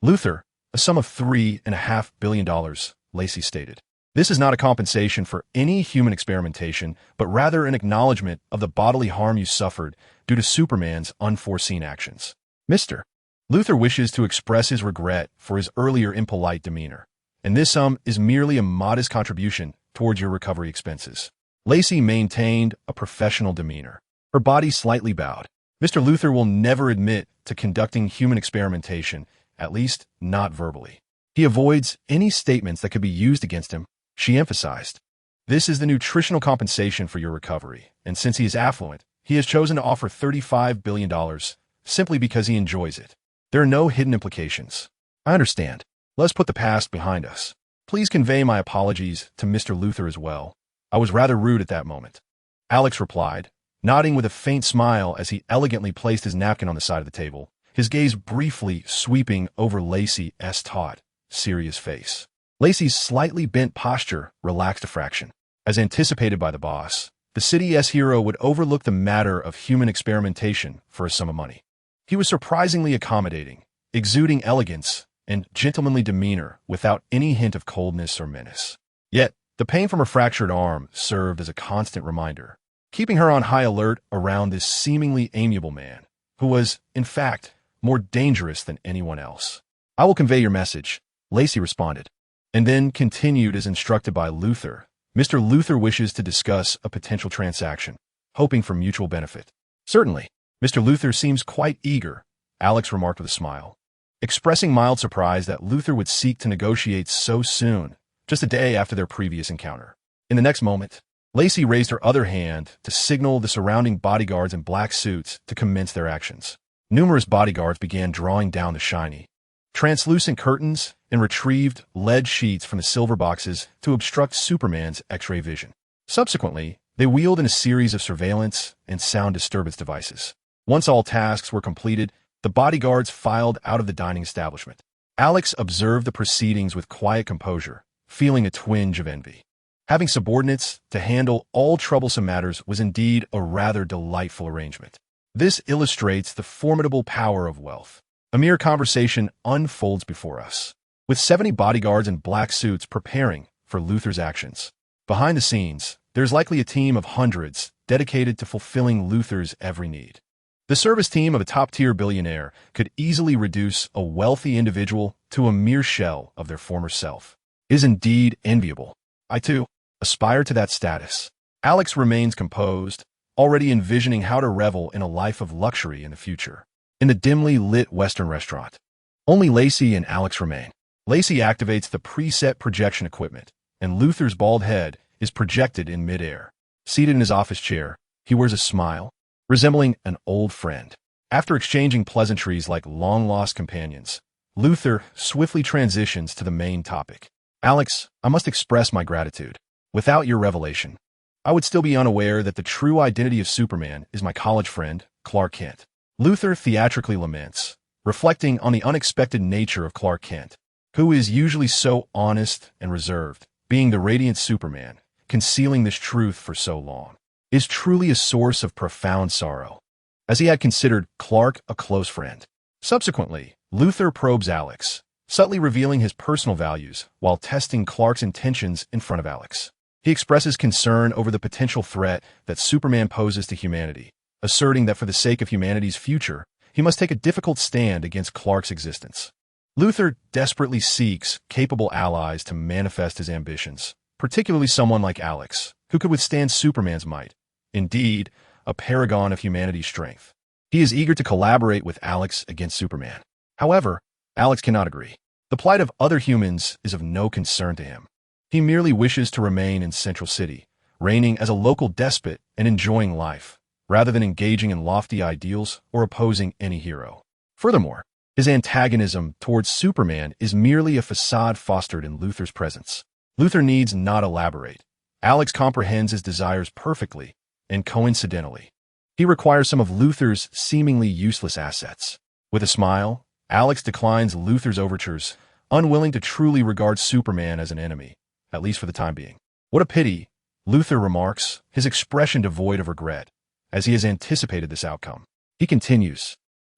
Luthor, a sum of $3.5 billion, Lacey stated. This is not a compensation for any human experimentation, but rather an acknowledgement of the bodily harm you suffered due to Superman's unforeseen actions. Mr. Luthor wishes to express his regret for his earlier impolite demeanor, and this sum is merely a modest contribution towards your recovery expenses. Lacey maintained a professional demeanor, her body slightly bowed. Mr. Luthor will never admit to conducting human experimentation, at least not verbally. He avoids any statements that could be used against him, she emphasized. This is the nutritional compensation for your recovery, and since he is affluent, he has chosen to offer $35 billion simply because he enjoys it. There are no hidden implications. I understand. Let's put the past behind us. Please convey my apologies to Mr. Luthor as well. I was rather rude at that moment. Alex replied, nodding with a faint smile as he elegantly placed his napkin on the side of the table, his gaze briefly sweeping over Lacey's taut, serious face. Lacey's slightly bent posture relaxed a fraction. As anticipated by the boss, the city's hero would overlook the matter of human experimentation for a sum of money. He was surprisingly accommodating, exuding elegance and gentlemanly demeanor without any hint of coldness or menace. Yet, the pain from her fractured arm served as a constant reminder, keeping her on high alert around this seemingly amiable man, who was, in fact, more dangerous than anyone else. I will convey your message, Lacey responded, and then continued as instructed by Luthor. Mr. Luthor wishes to discuss a potential transaction, hoping for mutual benefit. Certainly, Mr. Luthor seems quite eager, Alex remarked with a smile, expressing mild surprise that Luthor would seek to negotiate so soon, just a day after their previous encounter. In the next moment, Lacey raised her other hand to signal the surrounding bodyguards in black suits to commence their actions. Numerous bodyguards began drawing down the shiny, translucent curtains and retrieved lead sheets from the silver boxes to obstruct Superman's X-ray vision. Subsequently, they wheeled in a series of surveillance and sound disturbance devices. Once all tasks were completed, the bodyguards filed out of the dining establishment. Alex observed the proceedings with quiet composure, feeling a twinge of envy. Having subordinates to handle all troublesome matters was indeed a rather delightful arrangement. This illustrates the formidable power of wealth. A mere conversation unfolds before us, with 70 bodyguards in black suits preparing for Luthor's actions. Behind the scenes, there's likely a team of hundreds dedicated to fulfilling Luthor's every need. The service team of a top-tier billionaire could easily reduce a wealthy individual to a mere shell of their former self. It is indeed enviable. I, too, aspire to that status. Alex remains composed, already envisioning how to revel in a life of luxury in the future. In the dimly lit Western restaurant, only Lacey and Alex remain. Lacey activates the preset projection equipment, and Luthor's bald head is projected in midair. Seated in his office chair, he wears a smile, resembling an old friend. After exchanging pleasantries like long-lost companions, Luthor swiftly transitions to the main topic. Alex, I must express my gratitude. Without your revelation, I would still be unaware that the true identity of Superman is my college friend, Clark Kent. Luthor theatrically laments, reflecting on the unexpected nature of Clark Kent, who is usually so honest and reserved, being the radiant Superman, concealing this truth for so long, is truly a source of profound sorrow, as he had considered Clark a close friend. Subsequently, Luthor probes Alex, subtly revealing his personal values while testing Clark's intentions in front of Alex. He expresses concern over the potential threat that Superman poses to humanity, asserting that for the sake of humanity's future, he must take a difficult stand against Clark's existence. Luthor desperately seeks capable allies to manifest his ambitions, particularly someone like Alex, who could withstand Superman's might. Indeed, a paragon of humanity's strength. He is eager to collaborate with Alex against Superman. However, Alex cannot agree. The plight of other humans is of no concern to him. He merely wishes to remain in Central City, reigning as a local despot and enjoying life, rather than engaging in lofty ideals or opposing any hero. Furthermore, His antagonism towards Superman is merely a facade fostered in Luthor's presence. Luthor needs not elaborate. Alex comprehends his desires perfectly and coincidentally. He requires some of Luthor's seemingly useless assets. With a smile, Alex declines Luthor's overtures, unwilling to truly regard Superman as an enemy, at least for the time being. What a pity, Luthor remarks, his expression devoid of regret, as he has anticipated this outcome. He continues,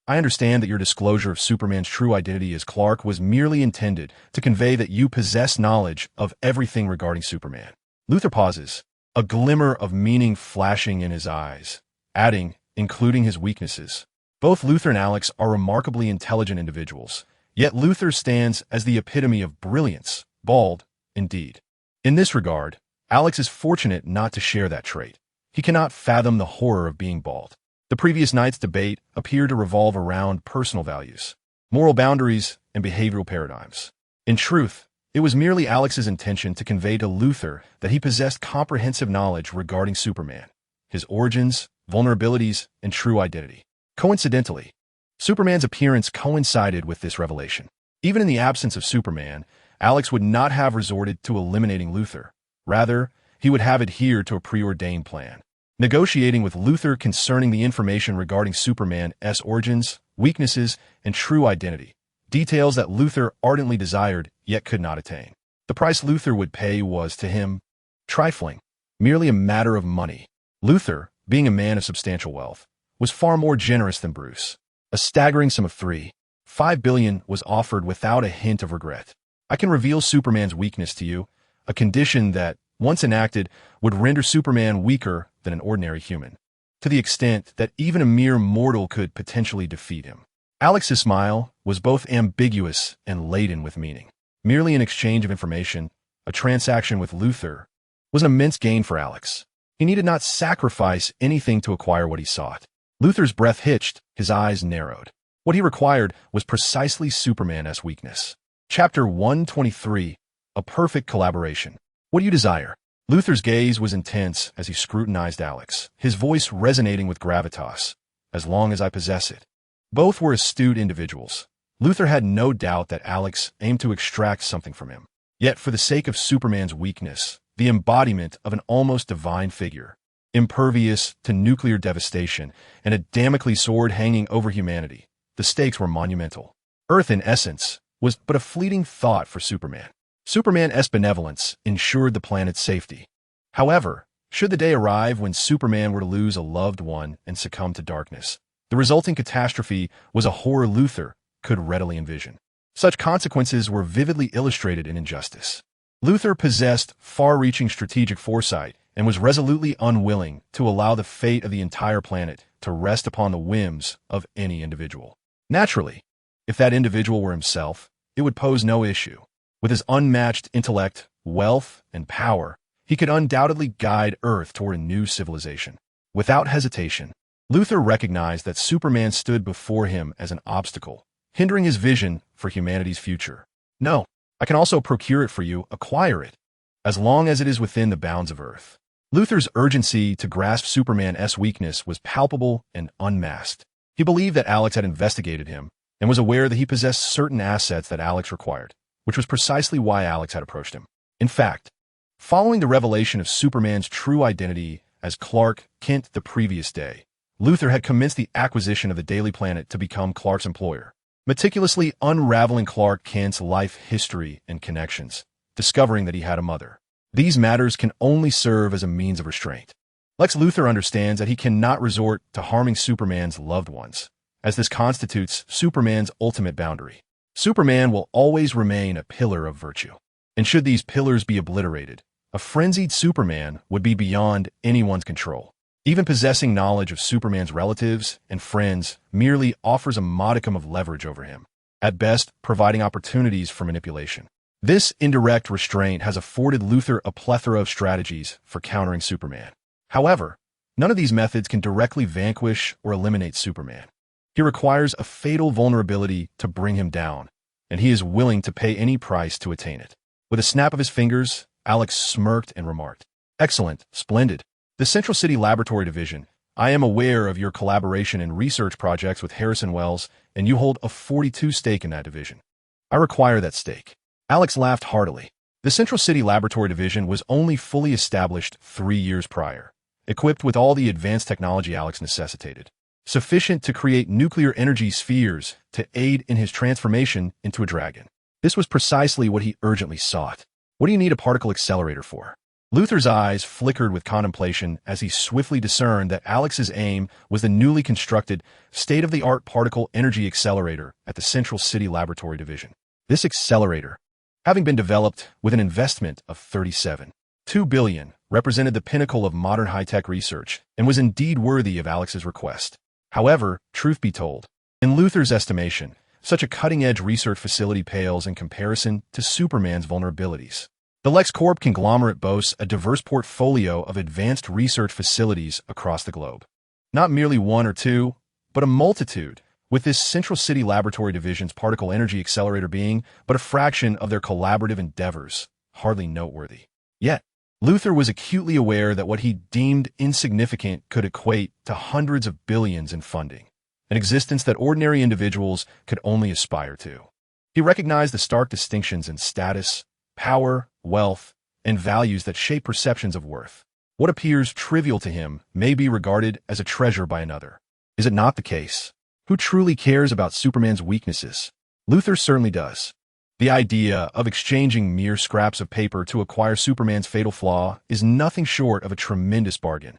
I understand that your disclosure of Superman's true identity as Clark was merely intended to convey that you possess knowledge of everything regarding Superman. Luthor pauses, a glimmer of meaning flashing in his eyes, adding, including his weaknesses. Both Luthor and Alex are remarkably intelligent individuals, yet Luthor stands as the epitome of brilliance, bald, indeed. In this regard, Alex is fortunate not to share that trait. He cannot fathom the horror of being bald. The previous night's debate appeared to revolve around personal values, moral boundaries, and behavioral paradigms. In truth, it was merely Alex's intention to convey to Luthor that he possessed comprehensive knowledge regarding Superman, his origins, vulnerabilities, and true identity. Coincidentally, Superman's appearance coincided with this revelation. Even in the absence of Superman, Alex would not have resorted to eliminating Luthor. Rather, he would have adhered to a preordained plan, negotiating with Luthor concerning the information regarding Superman's origins, weaknesses, and true identity, details that Luthor ardently desired yet could not attain. The price Luthor would pay was, to him, trifling, merely a matter of money. Luthor, being a man of substantial wealth, was far more generous than Bruce. A staggering sum of $3.5 billion was offered without a hint of regret. I can reveal Superman's weakness to you, a condition that, once enacted, would render Superman weaker than an ordinary human, to the extent that even a mere mortal could potentially defeat him. Alex's smile was both ambiguous and laden with meaning. Merely an exchange of information, a transaction with Luthor, was an immense gain for Alex. He needed not sacrifice anything to acquire what he sought. Luthor's breath hitched, his eyes narrowed. What he required was precisely Superman's weakness. Chapter 123, A Perfect Collaboration. What do you desire? Luthor's gaze was intense as he scrutinized Alex, his voice resonating with gravitas. As long as I possess it. Both were astute individuals. Luthor had no doubt that Alex aimed to extract something from him. Yet for the sake of Superman's weakness, the embodiment of an almost divine figure, impervious to nuclear devastation and a Damocles sword hanging over humanity, the stakes were monumental. Earth, in essence, was but a fleeting thought for Superman. Superman's benevolence ensured the planet's safety. However, should the day arrive when Superman were to lose a loved one and succumb to darkness, the resulting catastrophe was a horror Luthor could readily envision. Such consequences were vividly illustrated in Injustice. Luthor possessed far-reaching strategic foresight and was resolutely unwilling to allow the fate of the entire planet to rest upon the whims of any individual. Naturally, if that individual were himself, it would pose no issue. With his unmatched intellect, wealth, and power, he could undoubtedly guide Earth toward a new civilization. Without hesitation, Luthor recognized that Superman stood before him as an obstacle, hindering his vision for humanity's future. No, I can also procure it for you, acquire it, as long as it is within the bounds of Earth. Luthor's urgency to grasp Superman's weakness was palpable and unmasked. He believed that Alex had investigated him and was aware that he possessed certain assets that Alex required, which was precisely why Alex had approached him. In fact, following the revelation of Superman's true identity as Clark Kent the previous day, Luthor had commenced the acquisition of the Daily Planet to become Clark's employer, meticulously unraveling Clark Kent's life history and connections, discovering that he had a mother. These matters can only serve as a means of restraint. Lex Luthor understands that he cannot resort to harming Superman's loved ones, as this constitutes Superman's ultimate boundary. Superman will always remain a pillar of virtue. And should these pillars be obliterated, a frenzied Superman would be beyond anyone's control. Even possessing knowledge of Superman's relatives and friends merely offers a modicum of leverage over him, at best providing opportunities for manipulation. This indirect restraint has afforded Luthor a plethora of strategies for countering Superman. However, none of these methods can directly vanquish or eliminate Superman. He requires a fatal vulnerability to bring him down, and he is willing to pay any price to attain it. With a snap of his fingers, Alex smirked and remarked, "Excellent, splendid." The Central City Laboratory Division, I am aware of your collaboration and research projects with Harrison Wells, and you hold a 42 stake in that division. I require that stake. Alex laughed heartily. The Central City Laboratory Division was only fully established 3 years prior, equipped with all the advanced technology Alex necessitated, sufficient to create nuclear energy spheres to aid in his transformation into a dragon. This was precisely what he urgently sought. What do you need a particle accelerator for? Luther's eyes flickered with contemplation as he swiftly discerned that Alex's aim was the newly constructed, state-of-the-art particle energy accelerator at the Central City Laboratory Division. This accelerator, having been developed with an investment of $37.2 billion, represented the pinnacle of modern high-tech research and was indeed worthy of Alex's request. However, truth be told, in Luther's estimation, such a cutting-edge research facility pales in comparison to Superman's vulnerabilities. The LexCorp conglomerate boasts a diverse portfolio of advanced research facilities across the globe. Not merely one or two, but a multitude, with this Central City Laboratory Division's particle energy accelerator being but a fraction of their collaborative endeavors, hardly noteworthy. Yet, Luther was acutely aware that what he deemed insignificant could equate to hundreds of billions in funding, an existence that ordinary individuals could only aspire to. He recognized the stark distinctions in status, power, wealth, and values that shape perceptions of worth. What appears trivial to him may be regarded as a treasure by another. Is it not the case? Who truly cares about Superman's weaknesses? Luther certainly does. The idea of exchanging mere scraps of paper to acquire Superman's fatal flaw is nothing short of a tremendous bargain,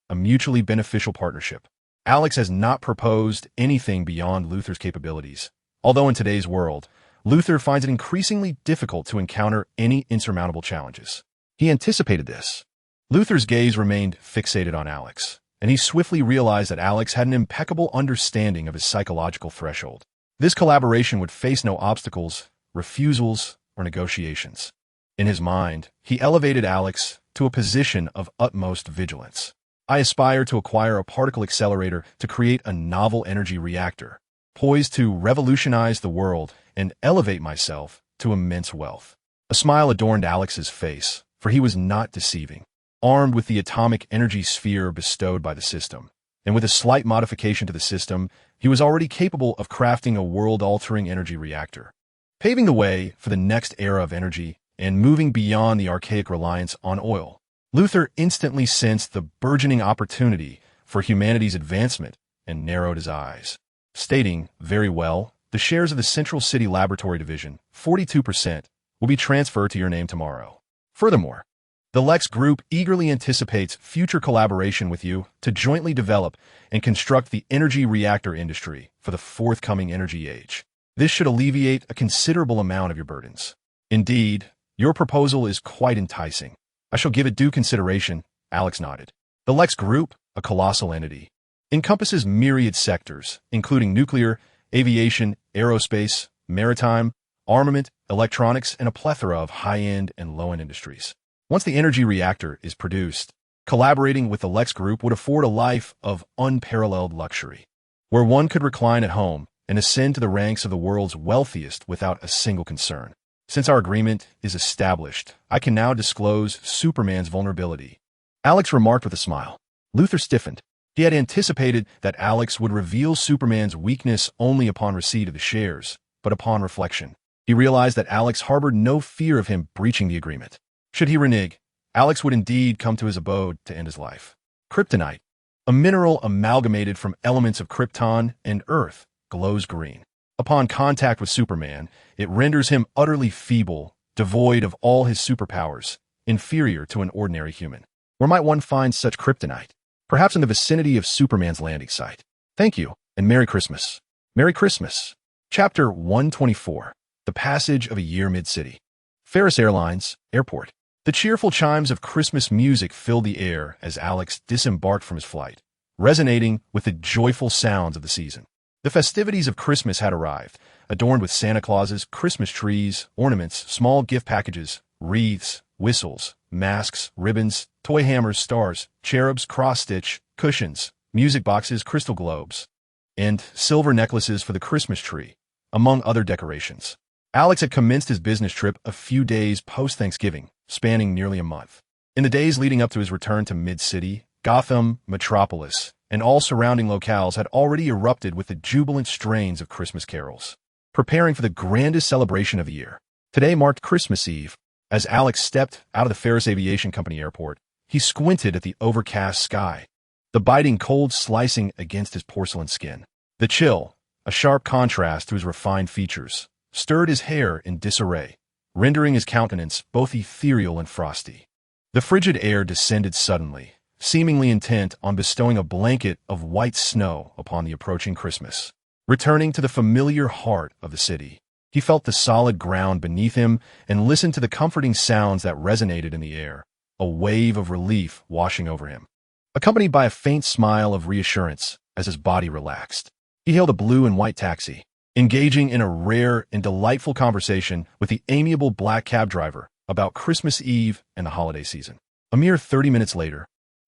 a mutually beneficial partnership. Alex has not proposed anything beyond Luther's capabilities, although in today's world, Luther finds it increasingly difficult to encounter any insurmountable challenges. He anticipated this. Luther's gaze remained fixated on Alex, and he swiftly realized that Alex had an impeccable understanding of his psychological threshold. This collaboration would face no obstacles, refusals, or negotiations. In his mind, he elevated Alex to a position of utmost vigilance. I aspire to acquire a particle accelerator to create a novel energy reactor, poised to revolutionize the world and elevate myself to immense wealth. A smile adorned Alex's face, for he was not deceiving. Armed with the atomic energy sphere bestowed by the system, and with a slight modification to the system, he was already capable of crafting a world-altering energy reactor, paving the way for the next era of energy and moving beyond the archaic reliance on oil. Luther instantly sensed the burgeoning opportunity for humanity's advancement and narrowed his eyes, stating, "Very well, the shares of the Central City Laboratory Division, 42%, will be transferred to your name tomorrow. Furthermore, the Lex Group eagerly anticipates future collaboration with you to jointly develop and construct the energy reactor industry for the forthcoming energy age. This should alleviate a considerable amount of your burdens. Indeed, your proposal is quite enticing. I shall give it due consideration." Alex nodded. The Lex Group, a colossal entity, encompasses myriad sectors, including nuclear, aviation, aerospace, maritime, armament, electronics, and a plethora of high-end and low-end industries. Once the energy reactor is produced, collaborating with the Lex Group would afford a life of unparalleled luxury, where one could recline at home and ascend to the ranks of the world's wealthiest without a single concern. Since our agreement is established, I can now disclose Superman's vulnerability. Alex remarked with a smile. Luther stiffened. He had anticipated that Alex would reveal Superman's weakness only upon receipt of the shares, but upon reflection, he realized that Alex harbored no fear of him breaching the agreement. Should he renege, Alex would indeed come to his abode to end his life. Kryptonite, a mineral amalgamated from elements of Krypton and Earth, glows green. Upon contact with Superman, it renders him utterly feeble, devoid of all his superpowers, inferior to an ordinary human. Where might one find such kryptonite? Perhaps in the vicinity of Superman's landing site. Thank you, and Merry Christmas. Merry Christmas. Chapter 124. The Passage of a Year Mid-City. Ferris Airlines, Airport. The cheerful chimes of Christmas music filled the air as Alex disembarked from his flight, resonating with the joyful sounds of the season. The festivities of Christmas had arrived, adorned with Santa Clauses, Christmas trees, ornaments, small gift packages, wreaths, whistles, masks, ribbons, toy hammers, stars, cherubs, cross-stitch, cushions, music boxes, crystal globes, and silver necklaces for the Christmas tree, among other decorations. Alex had commenced his business trip a few days post-Thanksgiving, spanning nearly a month. In the days leading up to his return to Mid-City, Gotham, Metropolis, and all surrounding locales had already erupted with the jubilant strains of Christmas carols, preparing for the grandest celebration of the year. Today marked Christmas Eve. As Alex stepped out of the Ferris Aviation Company airport, he squinted at the overcast sky, the biting cold slicing against his porcelain skin. The chill, a sharp contrast to his refined features, stirred his hair in disarray, rendering his countenance both ethereal and frosty. The frigid air descended suddenly, seemingly intent on bestowing a blanket of white snow upon the approaching Christmas. Returning to the familiar heart of the city, he felt the solid ground beneath him and listened to the comforting sounds that resonated in the air, a wave of relief washing over him, accompanied by a faint smile of reassurance as his body relaxed. He hailed a blue and white taxi, engaging in a rare and delightful conversation with the amiable black cab driver about Christmas Eve and the holiday season. A mere 30 minutes later,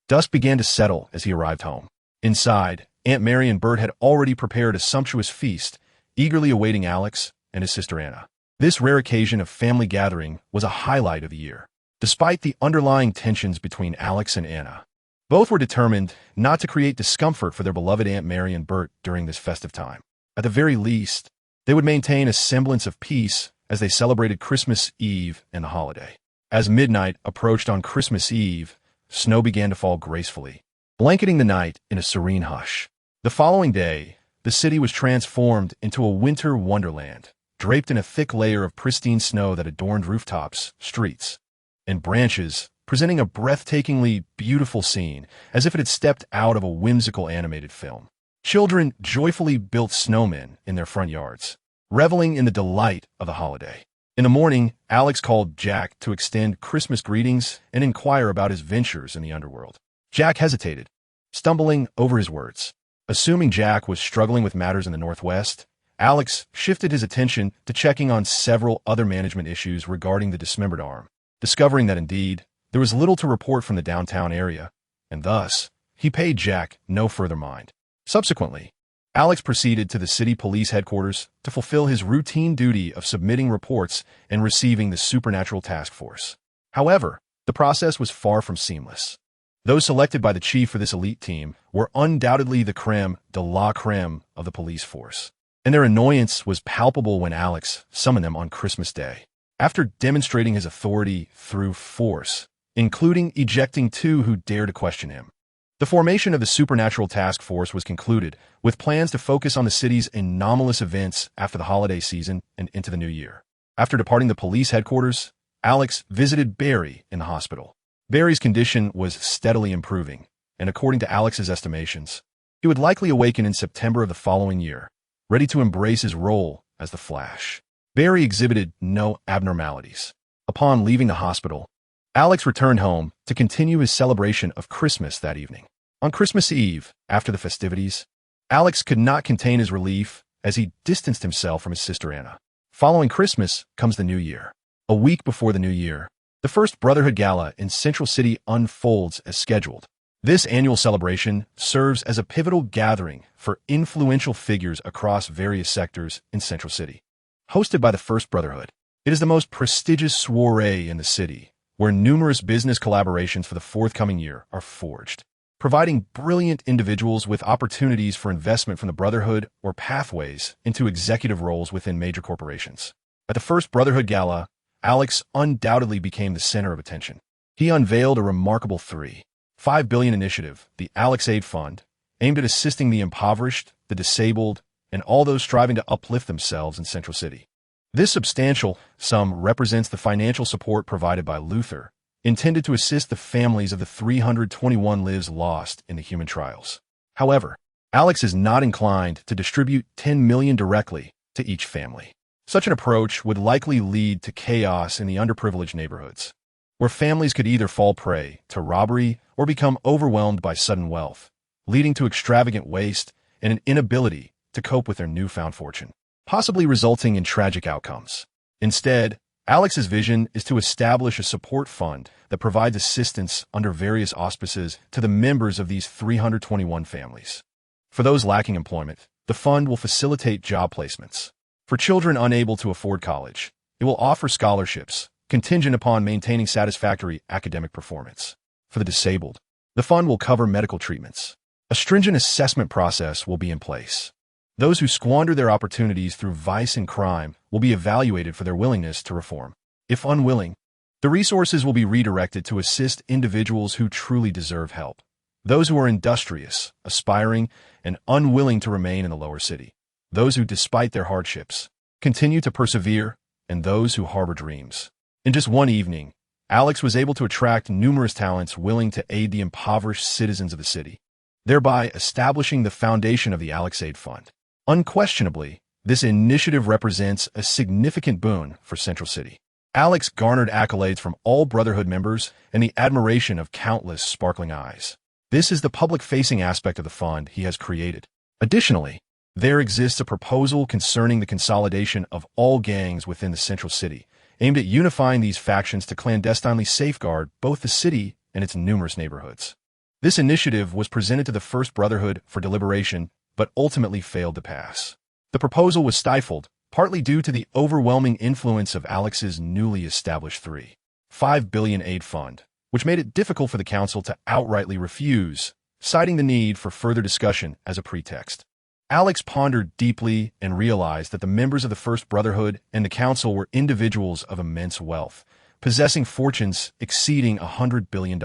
dusk began to settle as he arrived home. Inside, Aunt Mary and Bert had already prepared a sumptuous feast, eagerly awaiting Alex and his sister Anna. This rare occasion of family gathering was a highlight of the year. Despite the underlying tensions between Alex and Anna, both were determined not to create discomfort for their beloved Aunt Mary and Bert during this festive time. At the very least, they would maintain a semblance of peace as they celebrated Christmas Eve and the holiday. As midnight approached on Christmas Eve, snow began to fall gracefully, blanketing the night in a serene hush. The following day, the city was transformed into a winter wonderland, draped in a thick layer of pristine snow that adorned rooftops, streets, and branches, presenting a breathtakingly beautiful scene as if it had stepped out of a whimsical animated film. Children joyfully built snowmen in their front yards, reveling in the delight of the holiday. In the morning, Alex called Jack to extend Christmas greetings and inquire about his ventures in the underworld. Jack hesitated, stumbling over his words. Assuming Jack was struggling with matters in the Northwest, Alex shifted his attention to checking on several other management issues regarding the dismembered arm, discovering that indeed, there was little to report from the downtown area, and thus, he paid Jack no further mind. Subsequently, Alex proceeded to the city police headquarters to fulfill his routine duty of submitting reports and receiving the supernatural task force. However, the process was far from seamless. Those selected by the chief for this elite team were undoubtedly the creme de la creme of the police force, and their annoyance was palpable when Alex summoned them on Christmas Day. After demonstrating his authority through force, including ejecting two who dared to question him, the formation of the Supernatural Task Force was concluded, with plans to focus on the city's anomalous events after the holiday season and into the new year. After departing the police headquarters, Alex visited Barry in the hospital. Barry's condition was steadily improving, and according to Alex's estimations, he would likely awaken in September of the following year, ready to embrace his role as the Flash. Barry exhibited no abnormalities. Upon leaving the hospital, Alex returned home to continue his celebration of Christmas that evening. On Christmas Eve, after the festivities, Alex could not contain his relief as he distanced himself from his sister Anna. Following Christmas comes the New Year. A week before the New Year, the first Brotherhood Gala in Central City unfolds as scheduled. This annual celebration serves as a pivotal gathering for influential figures across various sectors in Central City. Hosted by the First Brotherhood, it is the most prestigious soiree in the city, where numerous business collaborations for the forthcoming year are forged, providing brilliant individuals with opportunities for investment from the Brotherhood or pathways into executive roles within major corporations. At the first Brotherhood Gala, Alex undoubtedly became the center of attention. He unveiled a remarkable $3.5 billion initiative, the Alex Aid Fund, aimed at assisting the impoverished, the disabled, and all those striving to uplift themselves in Central City. This substantial sum represents the financial support provided by Luther, intended to assist the families of the 321 lives lost in the human trials. However, Alex is not inclined to distribute $10 million directly to each family. Such an approach would likely lead to chaos in the underprivileged neighborhoods, where families could either fall prey to robbery or become overwhelmed by sudden wealth, leading to extravagant waste and an inability to cope with their newfound fortune, possibly resulting in tragic outcomes. Instead, Alex's vision is to establish a support fund that provides assistance under various auspices to the members of these 321 families. For those lacking employment, the fund will facilitate job placements. For children unable to afford college, it will offer scholarships, contingent upon maintaining satisfactory academic performance. For the disabled, the fund will cover medical treatments. A stringent assessment process will be in place. Those who squander their opportunities through vice and crime will be evaluated for their willingness to reform. If unwilling, the resources will be redirected to assist individuals who truly deserve help. Those who are industrious, aspiring, and unwilling to remain in the lower city. Those who, despite their hardships, continue to persevere, and those who harbor dreams. In just one evening, Alex was able to attract numerous talents willing to aid the impoverished citizens of the city, thereby establishing the foundation of the Alex Aid Fund. Unquestionably, this initiative represents a significant boon for Central City. Alex garnered accolades from all Brotherhood members and the admiration of countless sparkling eyes. This is the public-facing aspect of the fund he has created. Additionally, there exists a proposal concerning the consolidation of all gangs within the Central City, aimed at unifying these factions to clandestinely safeguard both the city and its numerous neighborhoods. This initiative was presented to the First Brotherhood for deliberation, but ultimately failed to pass. The proposal was stifled, partly due to the overwhelming influence of Alex's newly established $3.5 billion aid fund, which made it difficult for the council to outrightly refuse, citing the need for further discussion as a pretext. Alex pondered deeply and realized that the members of the First Brotherhood and the council were individuals of immense wealth, possessing fortunes exceeding $100 billion.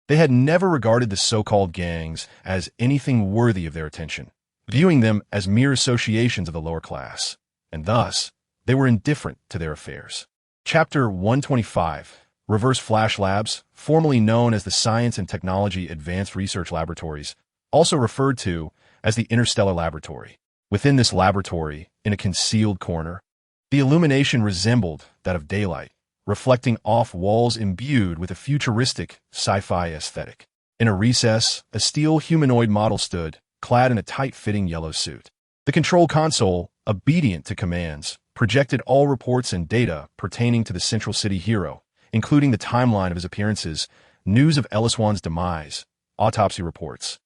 They had never regarded the so-called gangs as anything worthy of their attention, viewing them as mere associations of the lower class, and thus, they were indifferent to their affairs. Chapter 125, Reverse Flash Labs, formerly known as the Science and Technology Advanced Research Laboratories, also referred to as the Interstellar Laboratory. Within this laboratory, in a concealed corner, the illumination resembled that of daylight, reflecting off walls imbued with a futuristic sci-fi aesthetic. In a recess, a steel humanoid model stood, clad in a tight-fitting yellow suit. The control console, obedient to commands, projected all reports and data pertaining to the Central City hero, including the timeline of his appearances, news of Eliswan's demise, autopsy reports,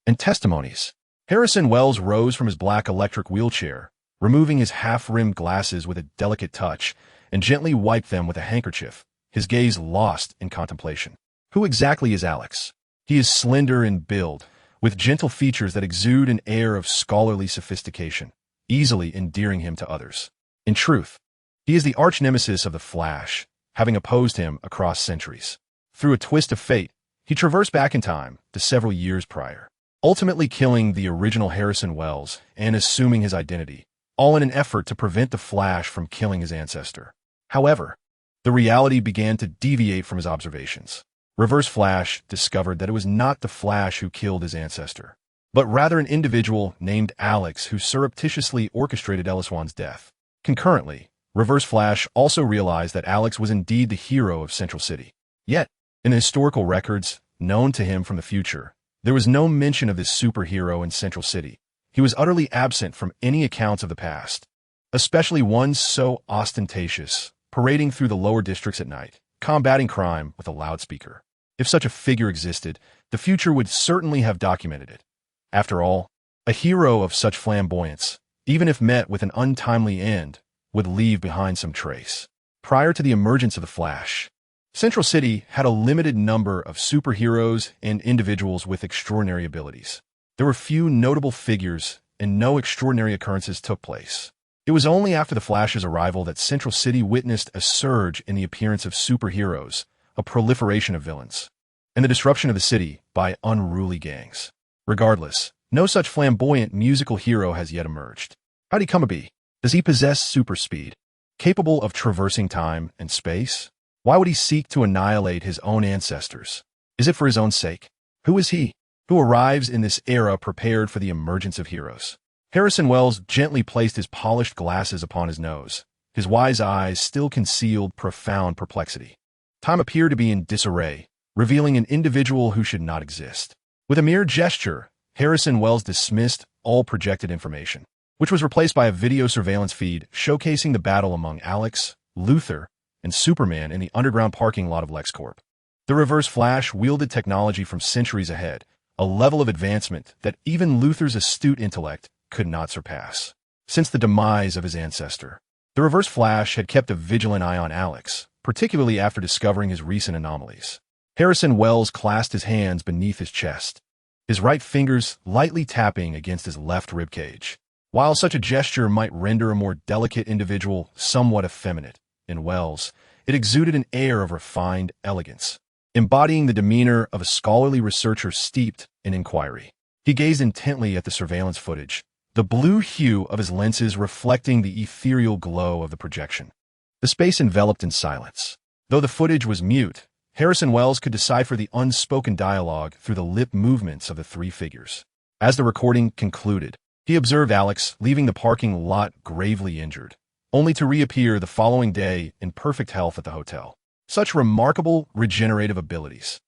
and testimonies. Harrison Wells rose from his black electric wheelchair, removing his half-rimmed glasses with a delicate touch, and gently wiped them with a handkerchief, his gaze lost in contemplation. Who exactly is Alex? He is slender in build, with gentle features that exude an air of scholarly sophistication, easily endearing him to others. In truth, he is the arch-nemesis of the Flash, having opposed him across centuries. Through a twist of fate, he traversed back in time to several years prior, ultimately killing the original Harrison Wells and assuming his identity, all in an effort to prevent the Flash from killing his ancestor. However, the reality began to deviate from his observations. Reverse Flash discovered that it was not the Flash who killed his ancestor, but rather an individual named Alex who surreptitiously orchestrated Eliswan's death. Concurrently, Reverse Flash also realized that Alex was indeed the hero of Central City. Yet, in the historical records known to him from the future, there was no mention of this superhero in Central City. He was utterly absent from any accounts of the past, especially one so ostentatious, parading through the lower districts at night, combating crime with a loudspeaker. If such a figure existed, the future would certainly have documented it. After all, a hero of such flamboyance, even if met with an untimely end, would leave behind some trace. Prior to the emergence of the Flash, Central City had a limited number of superheroes and individuals with extraordinary abilities. There were few notable figures, and no extraordinary occurrences took place. It was only after the Flash's arrival that Central City witnessed a surge in the appearance of superheroes, a proliferation of villains, and the disruption of the city by unruly gangs. Regardless, no such flamboyant musical hero has yet emerged. How'd he come to be? Does he possess super speed, capable of traversing time and space? Why would he seek to annihilate his own ancestors? Is it for his own sake? Who is he, who arrives in this era prepared for the emergence of heroes? Harrison Wells gently placed his polished glasses upon his nose. His wise eyes still concealed profound perplexity. Time appeared to be in disarray, revealing an individual who should not exist. With a mere gesture, Harrison Wells dismissed all projected information, which was replaced by a video surveillance feed showcasing the battle among Alex, Luthor, and Superman in the underground parking lot of LexCorp. The Reverse Flash wielded technology from centuries ahead, a level of advancement that even Luthor's astute intellect could not surpass. Since the demise of his ancestor, the Reverse Flash had kept a vigilant eye on Alex, particularly after discovering his recent anomalies. Harrison Wells clasped his hands beneath his chest, his right fingers lightly tapping against his left ribcage. While such a gesture might render a more delicate individual somewhat effeminate, in Wells, it exuded an air of refined elegance, embodying the demeanor of a scholarly researcher steeped in inquiry. He gazed intently at the surveillance footage, the blue hue of his lenses reflecting the ethereal glow of the projection. The space enveloped in silence. Though the footage was mute, Harrison Wells could decipher the unspoken dialogue through the lip movements of the three figures. As the recording concluded, he observed Alex leaving the parking lot gravely injured, only to reappear the following day in perfect health at the hotel. Such remarkable regenerative abilities.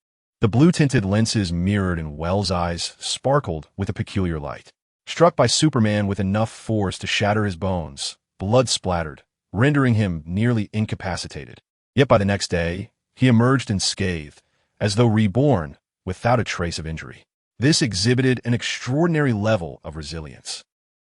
The blue-tinted lenses mirrored in Wells' eyes sparkled with a peculiar light. Struck by Superman with enough force to shatter his bones, blood splattered, rendering him nearly incapacitated. Yet by the next day, he emerged unscathed, as though reborn, without a trace of injury. This exhibited an extraordinary level of resilience.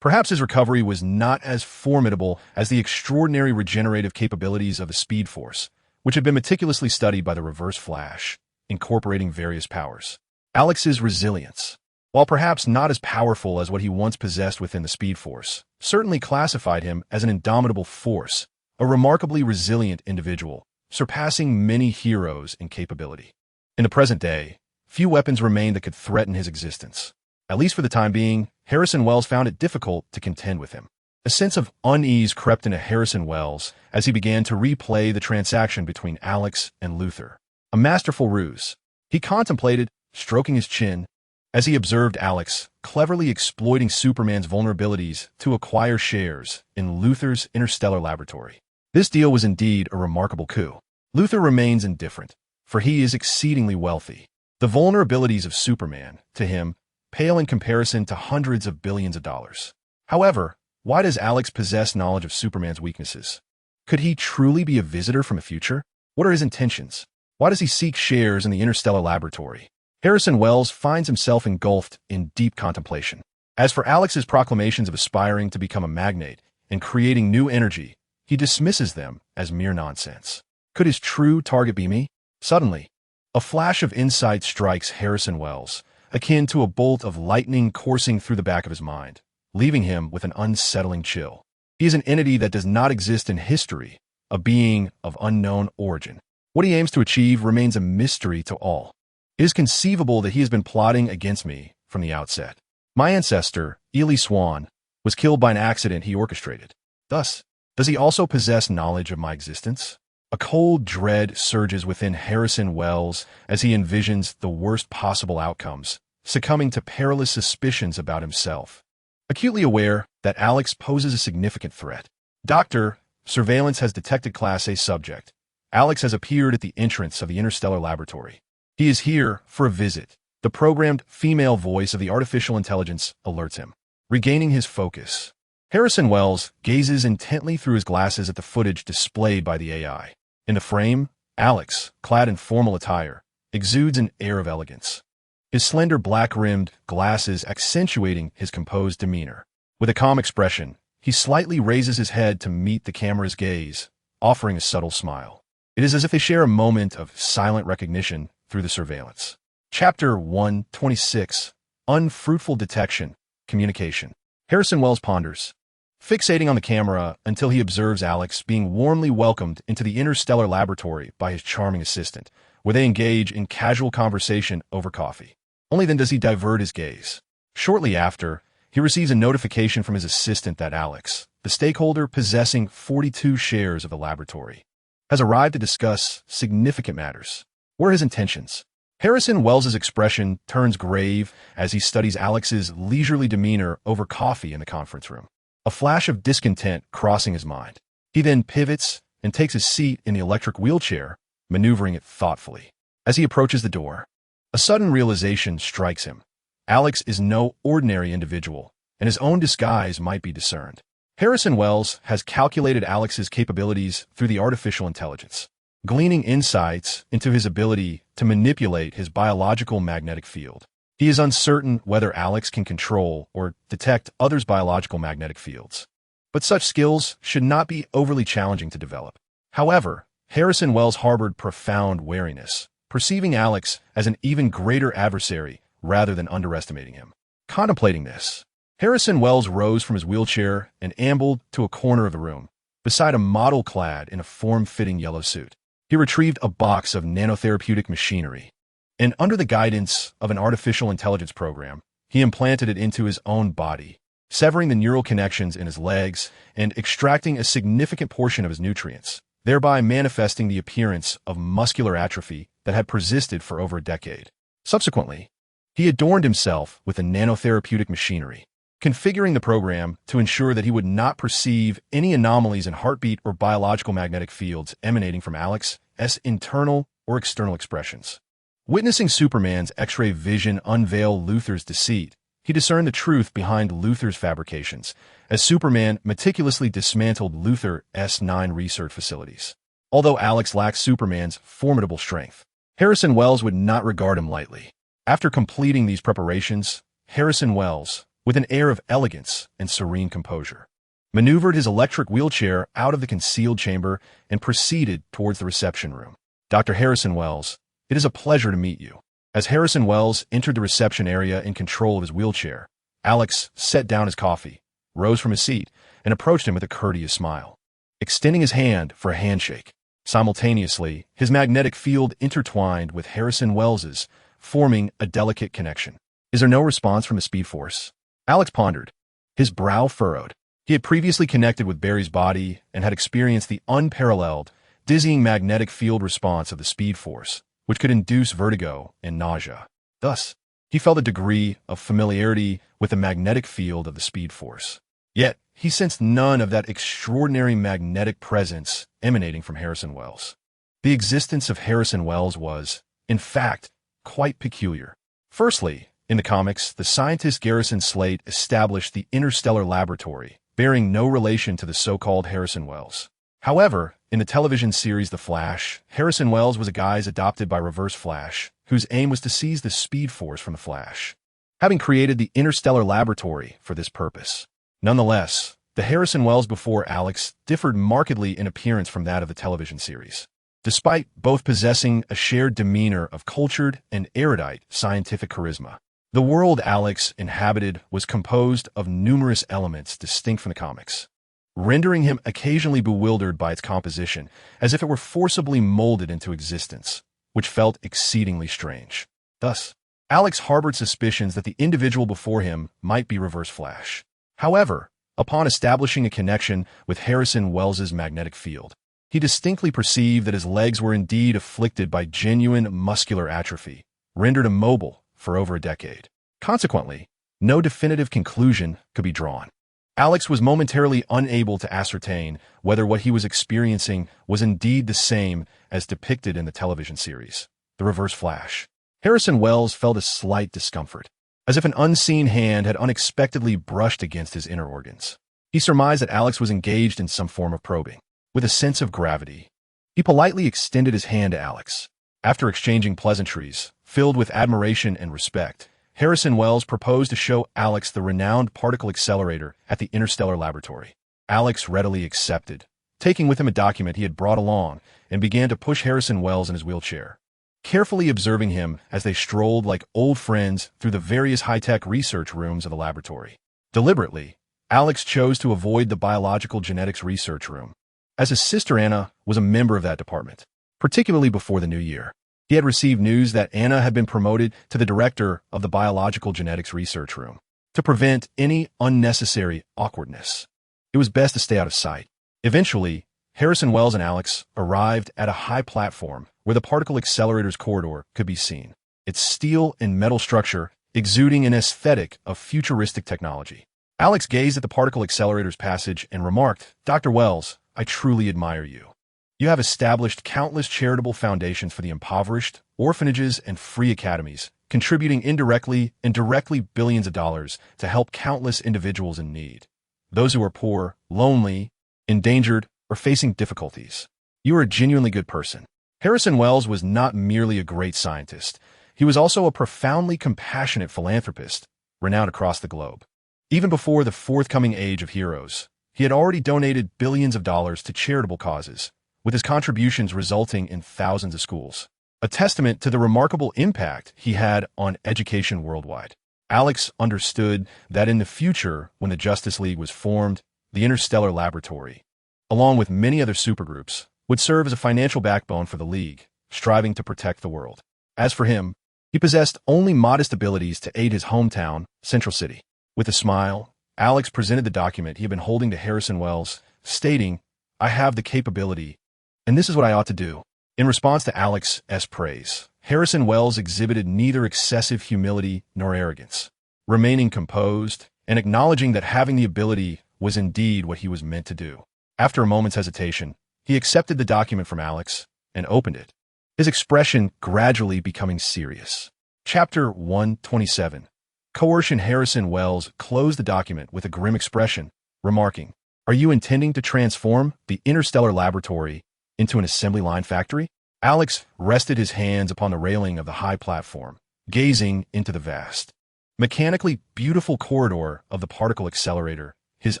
Perhaps his recovery was not as formidable as the extraordinary regenerative capabilities of the Speed Force, which had been meticulously studied by the Reverse Flash, incorporating various powers. Alex's resilience, while perhaps not as powerful as what he once possessed within the Speed Force, certainly classified him as an indomitable force, a remarkably resilient individual, surpassing many heroes in capability. In the present day, few weapons remained that could threaten his existence. At least for the time being, Harrison Wells found it difficult to contend with him. A sense of unease crept into Harrison Wells as he began to replay the transaction between Alex and Luthor. A masterful ruse. He contemplated, stroking his chin, as he observed Alex cleverly exploiting Superman's vulnerabilities to acquire shares in Luthor's interstellar laboratory. This deal was indeed a remarkable coup. Luthor remains indifferent, for he is exceedingly wealthy. The vulnerabilities of Superman, to him, pale in comparison to hundreds of billions of dollars. However, why does Alex possess knowledge of Superman's weaknesses? Could he truly be a visitor from the future? What are his intentions? Why does he seek shares in the interstellar laboratory? Harrison Wells finds himself engulfed in deep contemplation. As for Alex's proclamations of aspiring to become a magnate and creating new energy, he dismisses them as mere nonsense. Could his true target be me? Suddenly, a flash of insight strikes Harrison Wells, akin to a bolt of lightning coursing through the back of his mind, leaving him with an unsettling chill. He is an entity that does not exist in history, a being of unknown origin. What he aims to achieve remains a mystery to all. It is conceivable that he has been plotting against me from the outset. My ancestor, Ely Swan, was killed by an accident he orchestrated. Thus, does he also possess knowledge of my existence? A cold dread surges within Harrison Wells as he envisions the worst possible outcomes, succumbing to perilous suspicions about himself. Acutely aware that Alex poses a significant threat. Doctor, surveillance has detected Class A subject. Alex has appeared at the entrance of the interstellar laboratory. He is here for a visit. The programmed female voice of the artificial intelligence alerts him. Regaining his focus, Harrison Wells gazes intently through his glasses at the footage displayed by the AI. In the frame, Alex, clad in formal attire, exudes an air of elegance, his slender black-rimmed glasses accentuating his composed demeanor. With a calm expression, he slightly raises his head to meet the camera's gaze, offering a subtle smile. It is as if they share a moment of silent recognition through the surveillance. Chapter 126, Unfruitful Detection, Communication. Harrison Wells ponders, fixating on the camera until he observes Alex being warmly welcomed into the interstellar laboratory by his charming assistant, where they engage in casual conversation over coffee. Only then does he divert his gaze. Shortly after, he receives a notification from his assistant that Alex, the stakeholder possessing 42 shares of the laboratory, has arrived to discuss significant matters. What are his intentions? Harrison Wells' expression turns grave as he studies Alex's leisurely demeanor over coffee in the conference room, a flash of discontent crossing his mind. He then pivots and takes his seat in the electric wheelchair, maneuvering it thoughtfully. As he approaches the door, a sudden realization strikes him. Alex is no ordinary individual, and his own disguise might be discerned. Harrison Wells has calculated Alex's capabilities through the artificial intelligence, gleaning insights into his ability to manipulate his biological magnetic field. He is uncertain whether Alex can control or detect others' biological magnetic fields, but such skills should not be overly challenging to develop. However, Harrison Wells harbored profound wariness, perceiving Alex as an even greater adversary rather than underestimating him. Contemplating this, Harrison Wells rose from his wheelchair and ambled to a corner of the room, beside a model clad in a form-fitting yellow suit. He retrieved a box of nanotherapeutic machinery, and under the guidance of an artificial intelligence program, he implanted it into his own body, severing the neural connections in his legs and extracting a significant portion of his nutrients, thereby manifesting the appearance of muscular atrophy that had persisted for over a decade. Subsequently, he adorned himself with the nanotherapeutic machinery, configuring the program to ensure that he would not perceive any anomalies in heartbeat or biological magnetic fields emanating from Alex's internal or external expressions. Witnessing Superman's X-ray vision unveil Luthor's deceit, he discerned the truth behind Luthor's fabrications, as Superman meticulously dismantled Luthor's 9 research facilities. Although Alex lacked Superman's formidable strength, Harrison Wells would not regard him lightly. After completing these preparations, Harrison Wells, with an air of elegance and serene composure, maneuvered his electric wheelchair out of the concealed chamber and proceeded towards the reception room. Dr. Harrison Wells, it is a pleasure to meet you. As Harrison Wells entered the reception area in control of his wheelchair, Alex set down his coffee, rose from his seat, and approached him with a courteous smile, extending his hand for a handshake. Simultaneously, his magnetic field intertwined with Harrison Wells's, forming a delicate connection. Is there no response from the Speed Force? Alex pondered, his brow furrowed. He had previously connected with Barry's body and had experienced the unparalleled, dizzying magnetic field response of the Speed Force, which could induce vertigo and nausea. Thus, he felt a degree of familiarity with the magnetic field of the Speed Force. Yet, he sensed none of that extraordinary magnetic presence emanating from Harrison Wells. The existence of Harrison Wells was, in fact, quite peculiar. Firstly, in the comics, the scientist Garrison Slate established the Interstellar Laboratory, bearing no relation to the so-called Harrison Wells. However, in the television series The Flash, Harrison Wells was a guise adopted by Reverse Flash, whose aim was to seize the Speed Force from the Flash, having created the Interstellar Laboratory for this purpose. Nonetheless, the Harrison Wells before Alex differed markedly in appearance from that of the television series. Despite both possessing a shared demeanor of cultured and erudite scientific charisma, the world Alex inhabited was composed of numerous elements distinct from the comics, rendering him occasionally bewildered by its composition, as if it were forcibly molded into existence, which felt exceedingly strange. Thus, Alex harbored suspicions that the individual before him might be Reverse Flash. However, upon establishing a connection with Harrison Wells's magnetic field, he distinctly perceived that his legs were indeed afflicted by genuine muscular atrophy, rendered immobile for over a decade. Consequently, no definitive conclusion could be drawn. Alex was momentarily unable to ascertain whether what he was experiencing was indeed the same as depicted in the television series, The Reverse Flash. Harrison Wells felt a slight discomfort, as if an unseen hand had unexpectedly brushed against his inner organs. He surmised that Alex was engaged in some form of probing. With a sense of gravity, he politely extended his hand to Alex. After exchanging pleasantries, filled with admiration and respect, Harrison Wells proposed to show Alex the renowned particle accelerator at the Interstellar Laboratory. Alex readily accepted, taking with him a document he had brought along, and began to push Harrison Wells in his wheelchair, carefully observing him as they strolled like old friends through the various high-tech research rooms of the laboratory. Deliberately, Alex chose to avoid the biological genetics research room, as his sister Anna was a member of that department, particularly before the new year. He had received news that Anna had been promoted to the director of the biological genetics research room. To prevent any unnecessary awkwardness, it was best to stay out of sight. Eventually, Harrison Wells and Alex arrived at a high platform where the particle accelerator's corridor could be seen, its steel and metal structure exuding an aesthetic of futuristic technology. Alex gazed at the particle accelerator's passage and remarked, "Dr. Wells, I truly admire you. You have established countless charitable foundations for the impoverished, orphanages, and free academies, contributing indirectly and directly billions of dollars to help countless individuals in need, those who are poor, lonely, endangered, or facing difficulties. You are a genuinely good person." Harrison Wells was not merely a great scientist. He was also a profoundly compassionate philanthropist, renowned across the globe. Even before the forthcoming Age of Heroes, he had already donated billions of dollars to charitable causes, with his contributions resulting in thousands of schools, a testament to the remarkable impact he had on education worldwide. Alex understood that in the future, when the Justice League was formed, the Interstellar Laboratory, along with many other supergroups, would serve as a financial backbone for the League, striving to protect the world. As for him, he possessed only modest abilities to aid his hometown, Central City. With a smile, Alex presented the document he had been holding to Harrison Wells, stating, "I have the capability, and this is what I ought to do." In response to Alex's praise, Harrison Wells exhibited neither excessive humility nor arrogance, remaining composed and acknowledging that having the ability was indeed what he was meant to do. After a moment's hesitation, he accepted the document from Alex and opened it, his expression gradually becoming serious. Chapter 127. Coercion. Harrison Wells closed the document with a grim expression, remarking, "Are you intending to transform the Interstellar Laboratory into an assembly line factory?" Alex rested his hands upon the railing of the high platform, gazing into the vast, mechanically beautiful corridor of the particle accelerator, his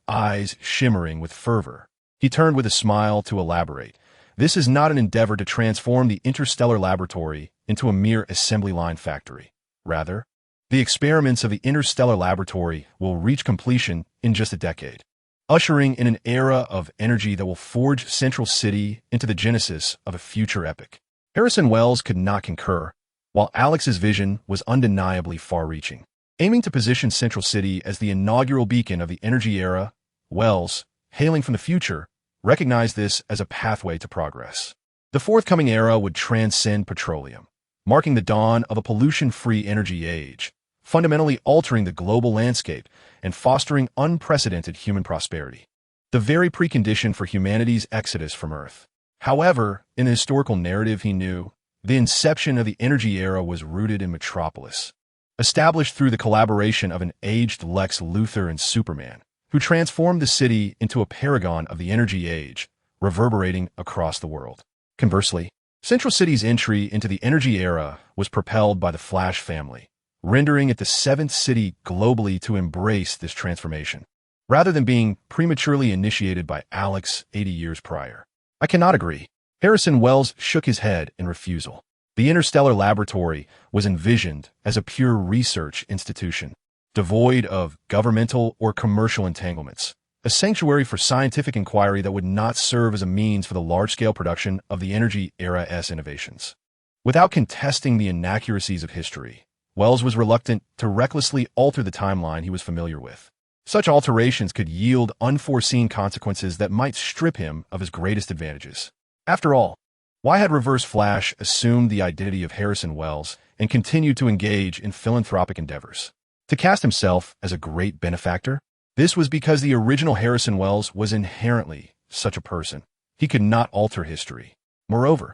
eyes shimmering with fervor. He turned with a smile to elaborate. "This is not an endeavor to transform the Interstellar Laboratory into a mere assembly line factory. Rather, the experiments of the Interstellar Laboratory will reach completion in just a decade, ushering in an era of energy that will forge Central City into the genesis of a future epic." Harrison Wells could not concur, while Alex's vision was undeniably far-reaching. Aiming to position Central City as the inaugural beacon of the energy era, Wells, hailing from the future, recognized this as a pathway to progress. The forthcoming era would transcend petroleum, marking the dawn of a pollution-free energy age, fundamentally altering the global landscape and fostering unprecedented human prosperity, the very precondition for humanity's exodus from Earth. However, in the historical narrative he knew, the inception of the energy era was rooted in Metropolis, established through the collaboration of an aged Lex Luthor and Superman, who transformed the city into a paragon of the energy age, reverberating across the world. Conversely, Central City's entry into the energy era was propelled by the Flash family, rendering it the seventh city globally to embrace this transformation, rather than being prematurely initiated by Alex 80 years prior. "I cannot agree." Harrison Wells shook his head in refusal. The Interstellar Laboratory was envisioned as a pure research institution, devoid of governmental or commercial entanglements, a sanctuary for scientific inquiry that would not serve as a means for the large-scale production of the energy era's innovations. Without contesting the inaccuracies of history, Wells was reluctant to recklessly alter the timeline he was familiar with. Such alterations could yield unforeseen consequences that might strip him of his greatest advantages. After all, why had Reverse Flash assumed the identity of Harrison Wells and continued to engage in philanthropic endeavors? To cast himself as a great benefactor? This was because the original Harrison Wells was inherently such a person. He could not alter history. Moreover,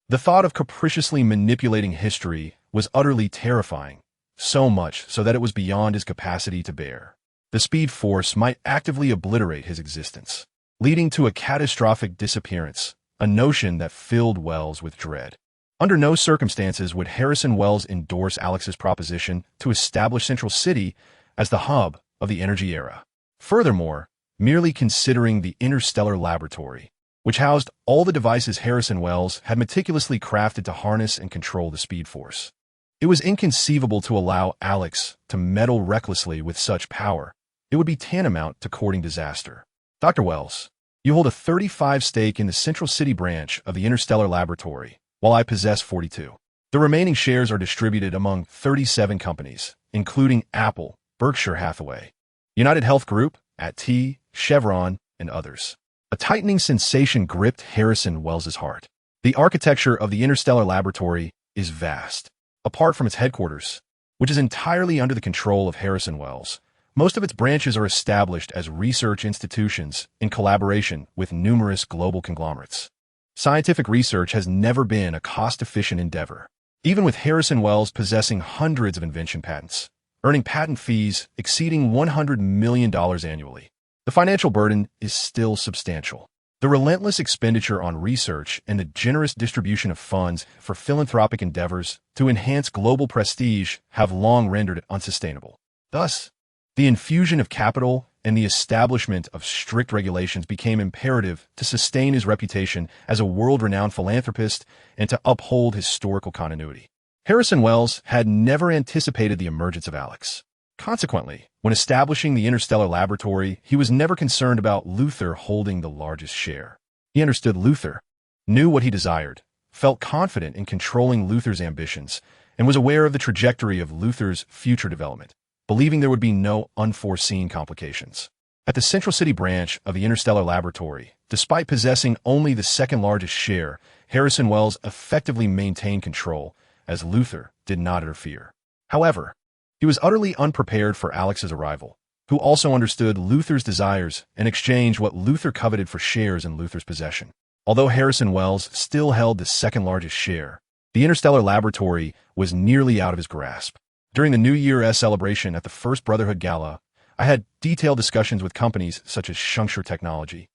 the thought of capriciously manipulating history was utterly terrifying, so much so that it was beyond his capacity to bear. The Speed Force might actively obliterate his existence, leading to a catastrophic disappearance, a notion that filled Wells with dread. Under no circumstances would Harrison Wells endorse Alex's proposition to establish Central City as the hub of the energy era. Furthermore, merely considering the Interstellar Laboratory, which housed all the devices Harrison Wells had meticulously crafted to harness and control the Speed Force, it was inconceivable to allow Alex to meddle recklessly with such power. It would be tantamount to courting disaster. "Dr. Wells, you hold a 35% stake in the Central City branch of the Interstellar Laboratory, while I possess 42%. The remaining shares are distributed among 37 companies, including Apple, Berkshire Hathaway, United Health Group, AT&T, Chevron, and others." A tightening sensation gripped Harrison Wells's heart. The architecture of the Interstellar Laboratory is vast. Apart from its headquarters, which is entirely under the control of Harrison Wells, most of its branches are established as research institutions in collaboration with numerous global conglomerates. Scientific research has never been a cost-efficient endeavor, even with Harrison Wells possessing hundreds of invention patents, earning patent fees exceeding $100 million annually. The financial burden is still substantial. The relentless expenditure on research and the generous distribution of funds for philanthropic endeavors to enhance global prestige have long rendered it unsustainable. Thus, the infusion of capital and the establishment of strict regulations became imperative to sustain his reputation as a world-renowned philanthropist and to uphold historical continuity. Harrison Wells had never anticipated the emergence of Alex. Consequently, when establishing the Interstellar Laboratory, he was never concerned about Luther holding the largest share. He understood Luther, knew what he desired, felt confident in controlling Luther's ambitions, and was aware of the trajectory of Luther's future development, believing there would be no unforeseen complications. At the Central City branch of the Interstellar Laboratory, despite possessing only the second largest share, Harrison Wells effectively maintained control, as Luther did not interfere. However, he was utterly unprepared for Alex's arrival, who also understood Luther's desires and exchanged what Luther coveted for shares in Luther's possession. Although Harrison Wells still held the second largest share, the Interstellar Laboratory was nearly out of his grasp. During the New Year's celebration at the First Brotherhood Gala, I had detailed discussions with companies such as Shungshur Technology,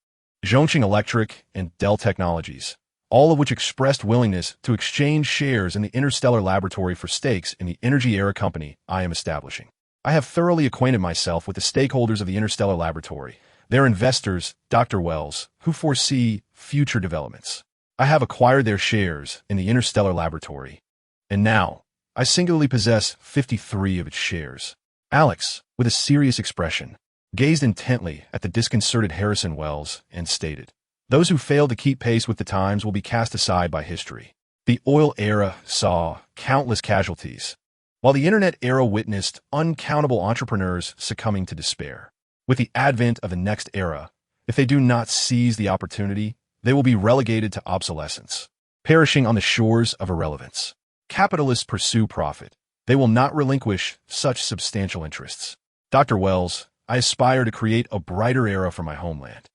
Zhongqing Electric, and Dell Technologies, all of which expressed willingness to exchange shares in the Interstellar Laboratory for stakes in the energy-era company I am establishing. I have thoroughly acquainted myself with the stakeholders of the Interstellar Laboratory, their investors, Dr. Wells, who foresee future developments. I have acquired their shares in the Interstellar Laboratory, and now I singularly possess 53 of its shares. Alex, with a serious expression, gazed intently at the disconcerted Harrison Wells and stated, "Those who fail to keep pace with the times will be cast aside by history." The oil era saw countless casualties, while the internet era witnessed uncountable entrepreneurs succumbing to despair. With the advent of the next era, if they do not seize the opportunity, they will be relegated to obsolescence, perishing on the shores of irrelevance. Capitalists pursue profit. They will not relinquish such substantial interests. Dr. Wells, I aspire to create a brighter era for my homeland.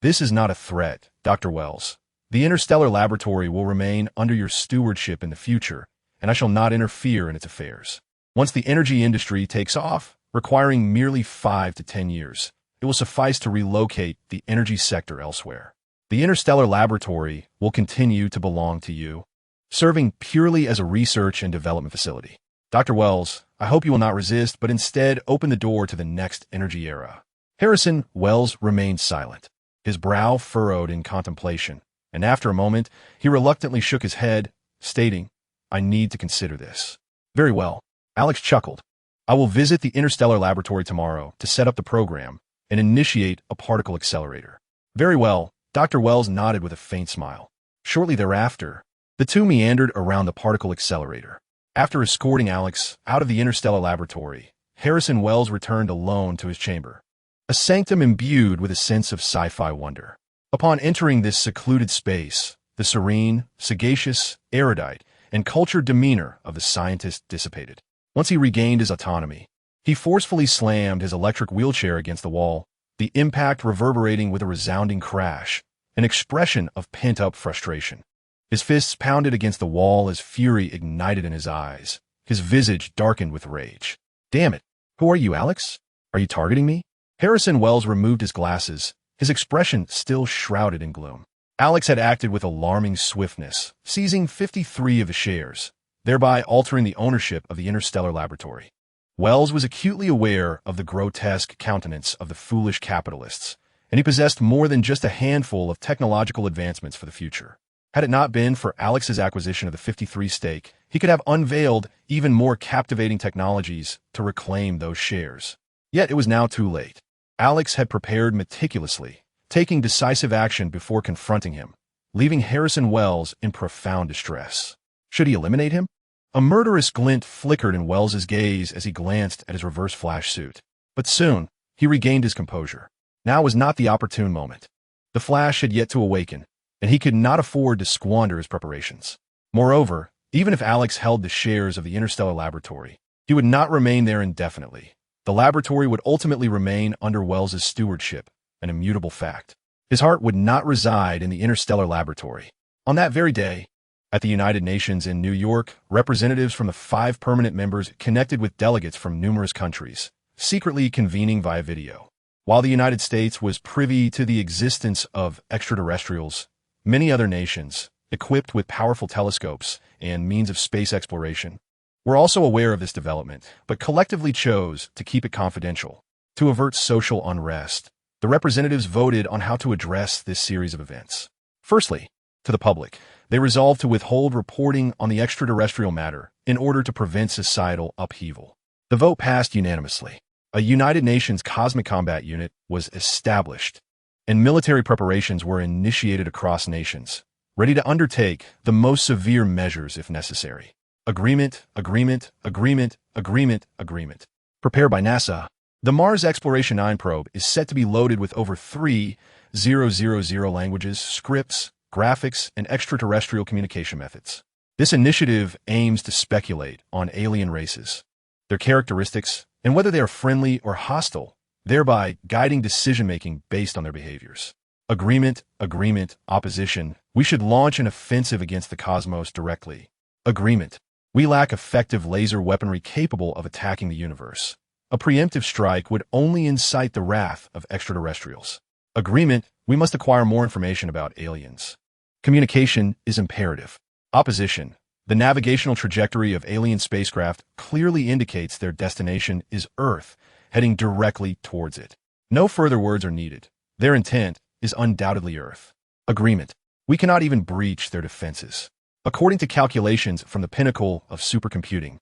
This is not a threat, Dr. Wells. The Interstellar Laboratory will remain under your stewardship in the future, and I shall not interfere in its affairs. Once the energy industry takes off, requiring merely 5 to 10 years, it will suffice to relocate the energy sector elsewhere. The Interstellar Laboratory will continue to belong to you, serving purely as a research and development facility. Dr. Wells, I hope you will not resist, but instead open the door to the next energy era. Harrison Wells remained silent, his brow furrowed in contemplation, and after a moment, he reluctantly shook his head, stating, "I need to consider this." "Very well." Alex chuckled. "I will visit the Interstellar Laboratory tomorrow to set up the program and initiate a particle accelerator." "Very well." Dr. Wells nodded with a faint smile. Shortly thereafter, the two meandered around the particle accelerator. After escorting Alex out of the Interstellar Laboratory, Harrison Wells returned alone to his chamber, a sanctum imbued with a sense of sci-fi wonder. Upon entering this secluded space, the serene, sagacious, erudite, and cultured demeanor of the scientist dissipated. Once he regained his autonomy, he forcefully slammed his electric wheelchair against the wall, the impact reverberating with a resounding crash, an expression of pent-up frustration. His fists pounded against the wall as fury ignited in his eyes. His visage darkened with rage. "Damn it! Who are you, Alex? Are you targeting me?" Harrison Wells removed his glasses, his expression still shrouded in gloom. Alex had acted with alarming swiftness, seizing 53 of the shares, thereby altering the ownership of the Interstellar Laboratory. Wells was acutely aware of the grotesque countenance of the foolish capitalists, and he possessed more than just a handful of technological advancements for the future. Had it not been for Alex's acquisition of the 53 stake, he could have unveiled even more captivating technologies to reclaim those shares. Yet it was now too late. Alex had prepared meticulously, taking decisive action before confronting him, leaving Harrison Wells in profound distress. Should he eliminate him? A murderous glint flickered in Wells's gaze as he glanced at his reverse flash suit. But soon, he regained his composure. Now was not the opportune moment. The flash had yet to awaken, and he could not afford to squander his preparations. Moreover, even if Alex held the shares of the Interstellar Laboratory, he would not remain there indefinitely. The laboratory would ultimately remain under Wells's stewardship, an immutable fact. His heart would not reside in the Interstellar Laboratory. On that very day, at the United Nations in New York, representatives from the 5 permanent members connected with delegates from numerous countries, secretly convening via video. While the United States was privy to the existence of extraterrestrials, many other nations, equipped with powerful telescopes and means of space exploration, were also aware of this development, but collectively chose to keep it confidential. To avert social unrest, the representatives voted on how to address this series of events. Firstly, to the public, they resolved to withhold reporting on the extraterrestrial matter in order to prevent societal upheaval. The vote passed unanimously. A United Nations Cosmic Combat Unit was established, and military preparations were initiated across nations, ready to undertake the most severe measures if necessary. Agreement, agreement, agreement, agreement, agreement. Prepared by NASA, the Mars Exploration 9 probe is set to be loaded with over 3,000 languages, scripts, graphics, and extraterrestrial communication methods. This initiative aims to speculate on alien races, their characteristics, and whether they are friendly or hostile, thereby guiding decision-making based on their behaviors. Agreement, agreement, opposition. We should launch an offensive against the cosmos directly. Agreement. We lack effective laser weaponry capable of attacking the universe. A preemptive strike would only incite the wrath of extraterrestrials. Agreement. We must acquire more information about aliens. Communication is imperative. Opposition. The navigational trajectory of alien spacecraft clearly indicates their destination is Earth, heading directly towards it. No further words are needed. Their intent is undoubtedly Earth. Agreement. We cannot even breach their defenses. According to calculations from the pinnacle of supercomputing,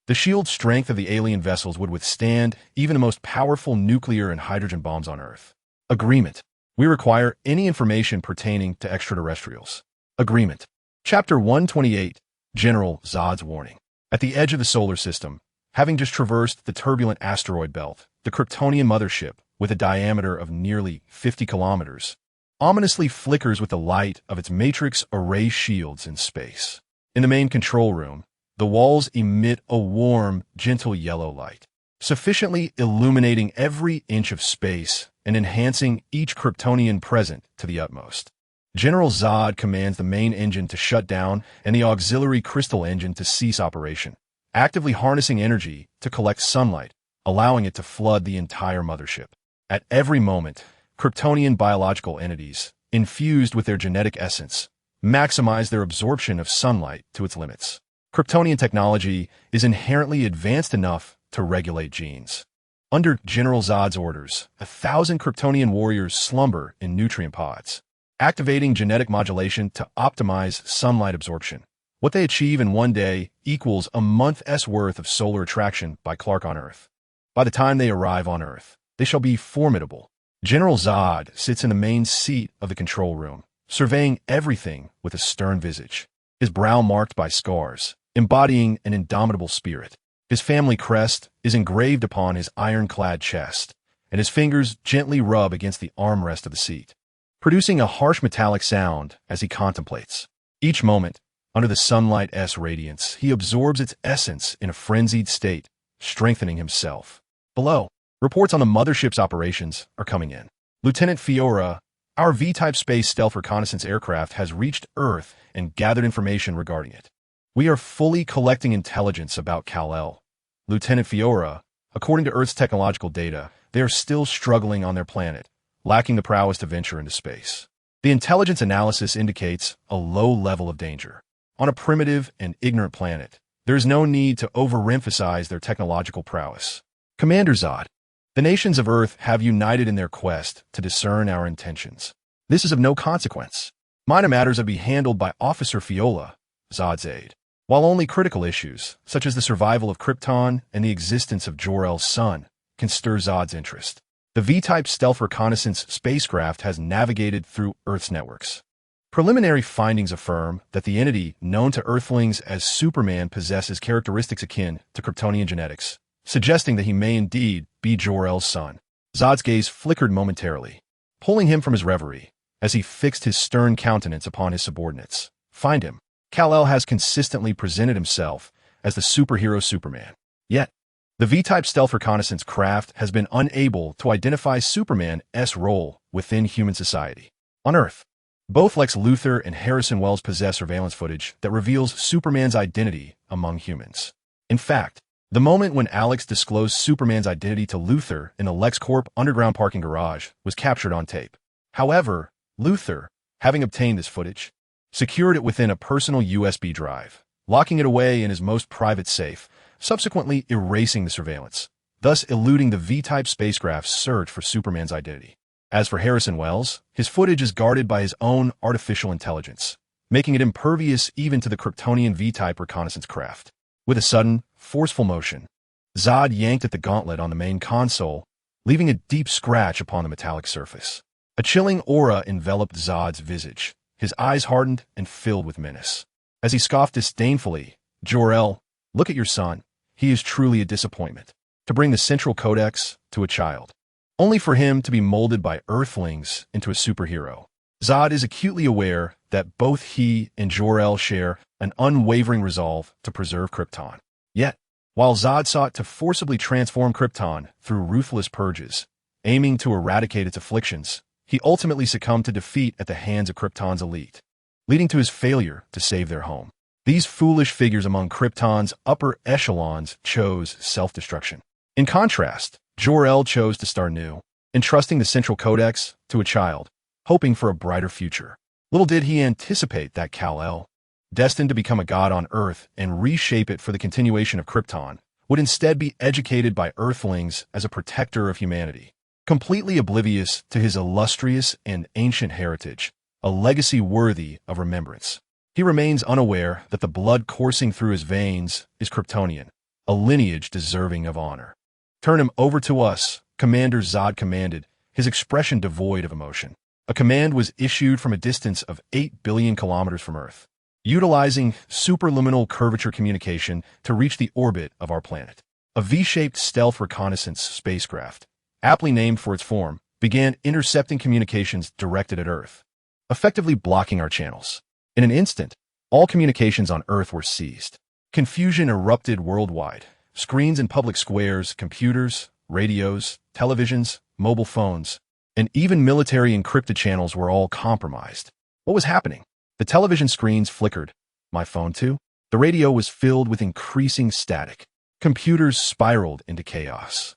the shield strength of the alien vessels would withstand even the most powerful nuclear and hydrogen bombs on Earth. Agreement. We require any information pertaining to extraterrestrials. Agreement. Chapter 128. General Zod's warning. At the edge of the solar system, having just traversed the turbulent asteroid belt, the Kryptonian mothership, with a diameter of nearly 50 kilometers, ominously flickers with the light of its matrix array shields in space. In the main control room, the walls emit a warm, gentle yellow light, sufficiently illuminating every inch of space and enhancing each Kryptonian present to the utmost. General Zod commands the main engine to shut down and the auxiliary crystal engine to cease operation, actively harnessing energy to collect sunlight, allowing it to flood the entire mothership. At every moment, Kryptonian biological entities, infused with their genetic essence, maximize their absorption of sunlight to its limits. Kryptonian technology is inherently advanced enough to regulate genes. Under General Zod's orders, 1,000 Kryptonian warriors slumber in nutrient pods, activating genetic modulation to optimize sunlight absorption. What they achieve in one day equals a month's worth of solar attraction by Clark on Earth. By the time they arrive on Earth, they shall be formidable. General Zod sits in the main seat of the control room, surveying everything with a stern visage, his brow marked by scars, embodying an indomitable spirit. His family crest is engraved upon his ironclad chest, and his fingers gently rub against the armrest of the seat, producing a harsh metallic sound as he contemplates. Each moment, under the sunlight's radiance, he absorbs its essence in a frenzied state, strengthening himself. Below, reports on the mothership's operations are coming in. Lieutenant Fiora, our V-type space stealth reconnaissance aircraft has reached Earth and gathered information regarding it. We are fully collecting intelligence about Kal-El. Lieutenant Fiora, according to Earth's technological data, they are still struggling on their planet, lacking the prowess to venture into space. The intelligence analysis indicates a low level of danger. On a primitive and ignorant planet, there is no need to overemphasize their technological prowess. Commander Zod, the nations of Earth have united in their quest to discern our intentions. This is of no consequence. Minor matters are to be handled by Officer Fiola, Zod's aide, while only critical issues, such as the survival of Krypton and the existence of Jor-El's son, can stir Zod's interest. The V-type stealth reconnaissance spacecraft has navigated through Earth's networks. Preliminary findings affirm that the entity known to Earthlings as Superman possesses characteristics akin to Kryptonian genetics, suggesting that he may indeed be Jor-El's son. Zod's gaze flickered momentarily, pulling him from his reverie as he fixed his stern countenance upon his subordinates. Find him. Kal-El has consistently presented himself as the superhero Superman. Yet, the V-type stealth reconnaissance craft has been unable to identify Superman's role within human society. On Earth, both Lex Luthor and Harrison Wells possess surveillance footage that reveals Superman's identity among humans. In fact, the moment when Alex disclosed Superman's identity to Luthor in the LexCorp underground parking garage was captured on tape. However, Luthor, having obtained this footage, secured it within a personal USB drive, locking it away in his most private safe, subsequently erasing the surveillance. thus eluding the V-type spacecraft's search for Superman's identity. As for Harrison Wells, his footage is guarded by his own artificial intelligence, making it impervious even to the Kryptonian V-type reconnaissance craft. With a sudden, forceful motion, Zod yanked at the gauntlet on the main console, leaving a deep scratch upon the metallic surface. A chilling aura enveloped Zod's visage, his eyes hardened and filled with menace. As he scoffed disdainfully, "Jor-El, look at your son. He is truly a disappointment. To bring the Central Codex to a child, only for him to be molded by Earthlings into a superhero." Zod is acutely aware that both he and Jor-El share an unwavering resolve to preserve Krypton. Yet, while Zod sought to forcibly transform Krypton through ruthless purges, aiming to eradicate its afflictions, he ultimately succumbed to defeat at the hands of Krypton's elite, leading to his failure to save their home. These foolish figures among Krypton's upper echelons chose self-destruction. In contrast, Jor-El chose to start new, entrusting the Central Codex to a child, hoping for a brighter future. Little did he anticipate that Kal-El, destined to become a god on Earth and reshape it for the continuation of Krypton, would instead be educated by Earthlings as a protector of humanity. Completely oblivious to his illustrious and ancient heritage, a legacy worthy of remembrance, he remains unaware that the blood coursing through his veins is Kryptonian, a lineage deserving of honor. "Turn him over to us," Commander Zod commanded, his expression devoid of emotion. A command was issued from a distance of 8 billion kilometers from Earth, utilizing superluminal curvature communication to reach the orbit of our planet. A V-shaped stealth reconnaissance spacecraft, aptly named for its form, began intercepting communications directed at Earth, effectively blocking our channels. In an instant, all communications on Earth were seized. Confusion erupted worldwide. Screens in public squares, computers, radios, televisions, mobile phones, and even military encrypted channels were all compromised. What was happening? The television screens flickered. My phone too? The radio was filled with increasing static. Computers spiraled into chaos,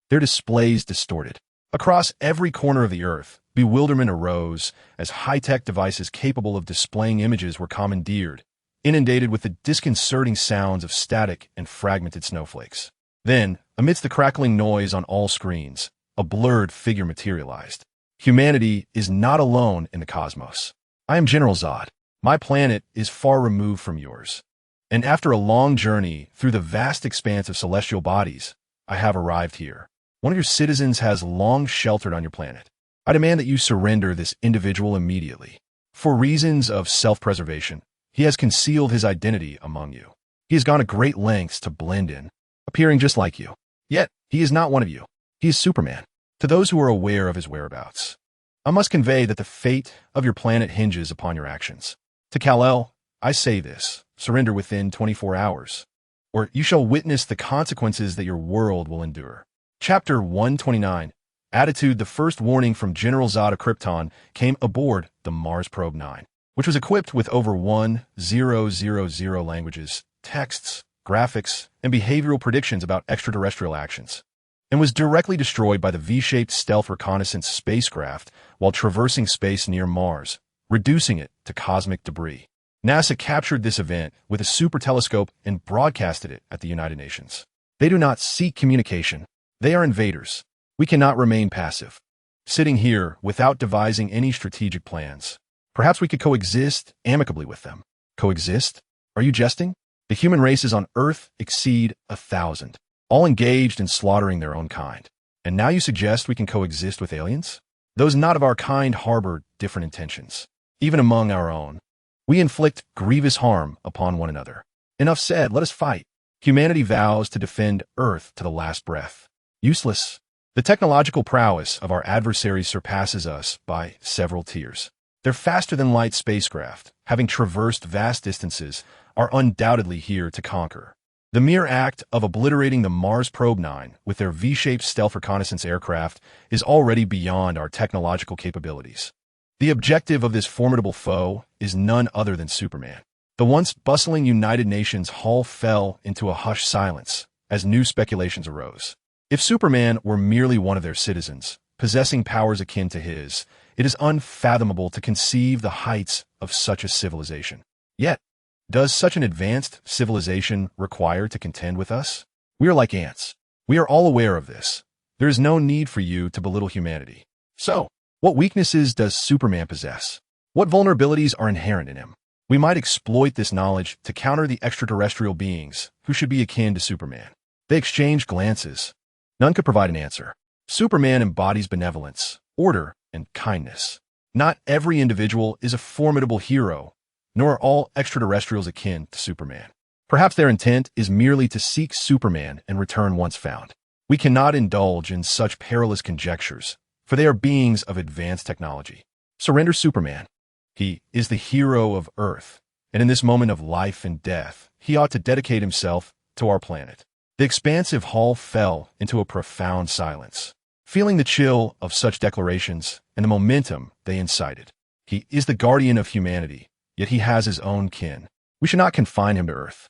their displays distorted. Across every corner of the Earth, bewilderment arose as high-tech devices capable of displaying images were commandeered, inundated with the disconcerting sounds of static and fragmented snowflakes. Then, amidst the crackling noise on all screens, a blurred figure materialized. Humanity is not alone in the cosmos. I am General Zod. My planet is far removed from yours. And after a long journey through the vast expanse of celestial bodies, I have arrived here. One of your citizens has long sheltered on your planet. I demand that you surrender this individual immediately. For reasons of self-preservation, he has concealed his identity among you. He has gone to great lengths to blend in, appearing just like you. Yet, he is not one of you. He is Superman. To those who are aware of his whereabouts, I must convey that the fate of your planet hinges upon your actions. To Kal-El, I say this: surrender within 24 hours, or you shall witness the consequences that your world will endure. Chapter 129. Attitude. The first warning from General Zod of Krypton came aboard the Mars Probe 9, which was equipped with over 1,000 languages, texts, graphics, and behavioral predictions about extraterrestrial actions, and was directly destroyed by the V-shaped stealth reconnaissance spacecraft while traversing space near Mars, reducing it to cosmic debris. NASA captured this event with a super telescope and broadcasted it at the United Nations. They do not seek communication. They are invaders. We cannot remain passive, sitting here without devising any strategic plans. Perhaps we could coexist amicably with them. Coexist? Are you jesting? The human races on Earth exceed 1,000, all engaged in slaughtering their own kind. And now you suggest we can coexist with aliens? Those not of our kind harbor different intentions, even among our own. We inflict grievous harm upon one another. Enough said, let us fight. Humanity vows to defend Earth to the last breath. Useless. The technological prowess of our adversaries surpasses us by several tiers. Their faster-than-light spacecraft, having traversed vast distances, are undoubtedly here to conquer. The mere act of obliterating the Mars Probe 9 with their V-shaped stealth reconnaissance aircraft is already beyond our technological capabilities. The objective of this formidable foe is none other than Superman. The once bustling United Nations hall fell into a hushed silence as new speculations arose. If Superman were merely one of their citizens, possessing powers akin to his, it is unfathomable to conceive the heights of such a civilization. Yet, does such an advanced civilization require to contend with us? We are like ants, We are all aware of this. There is no need for you to belittle humanity. So, what weaknesses does Superman possess? What vulnerabilities are inherent in him? We might exploit this knowledge to counter the extraterrestrial beings who should be akin to Superman. They exchange glances. None could provide an answer. Superman embodies benevolence, order, and kindness. Not every individual is a formidable hero, nor are all extraterrestrials akin to Superman. Perhaps their intent is merely to seek Superman and return once found. We cannot indulge in such perilous conjectures, for they are beings of advanced technology. Surrender Superman. He is the hero of Earth, and in this moment of life and death, he ought to dedicate himself to our planet. The expansive hall fell into a profound silence, feeling the chill of such declarations and the momentum they incited. He is the guardian of humanity, yet he has his own kin. We should not confine him to Earth.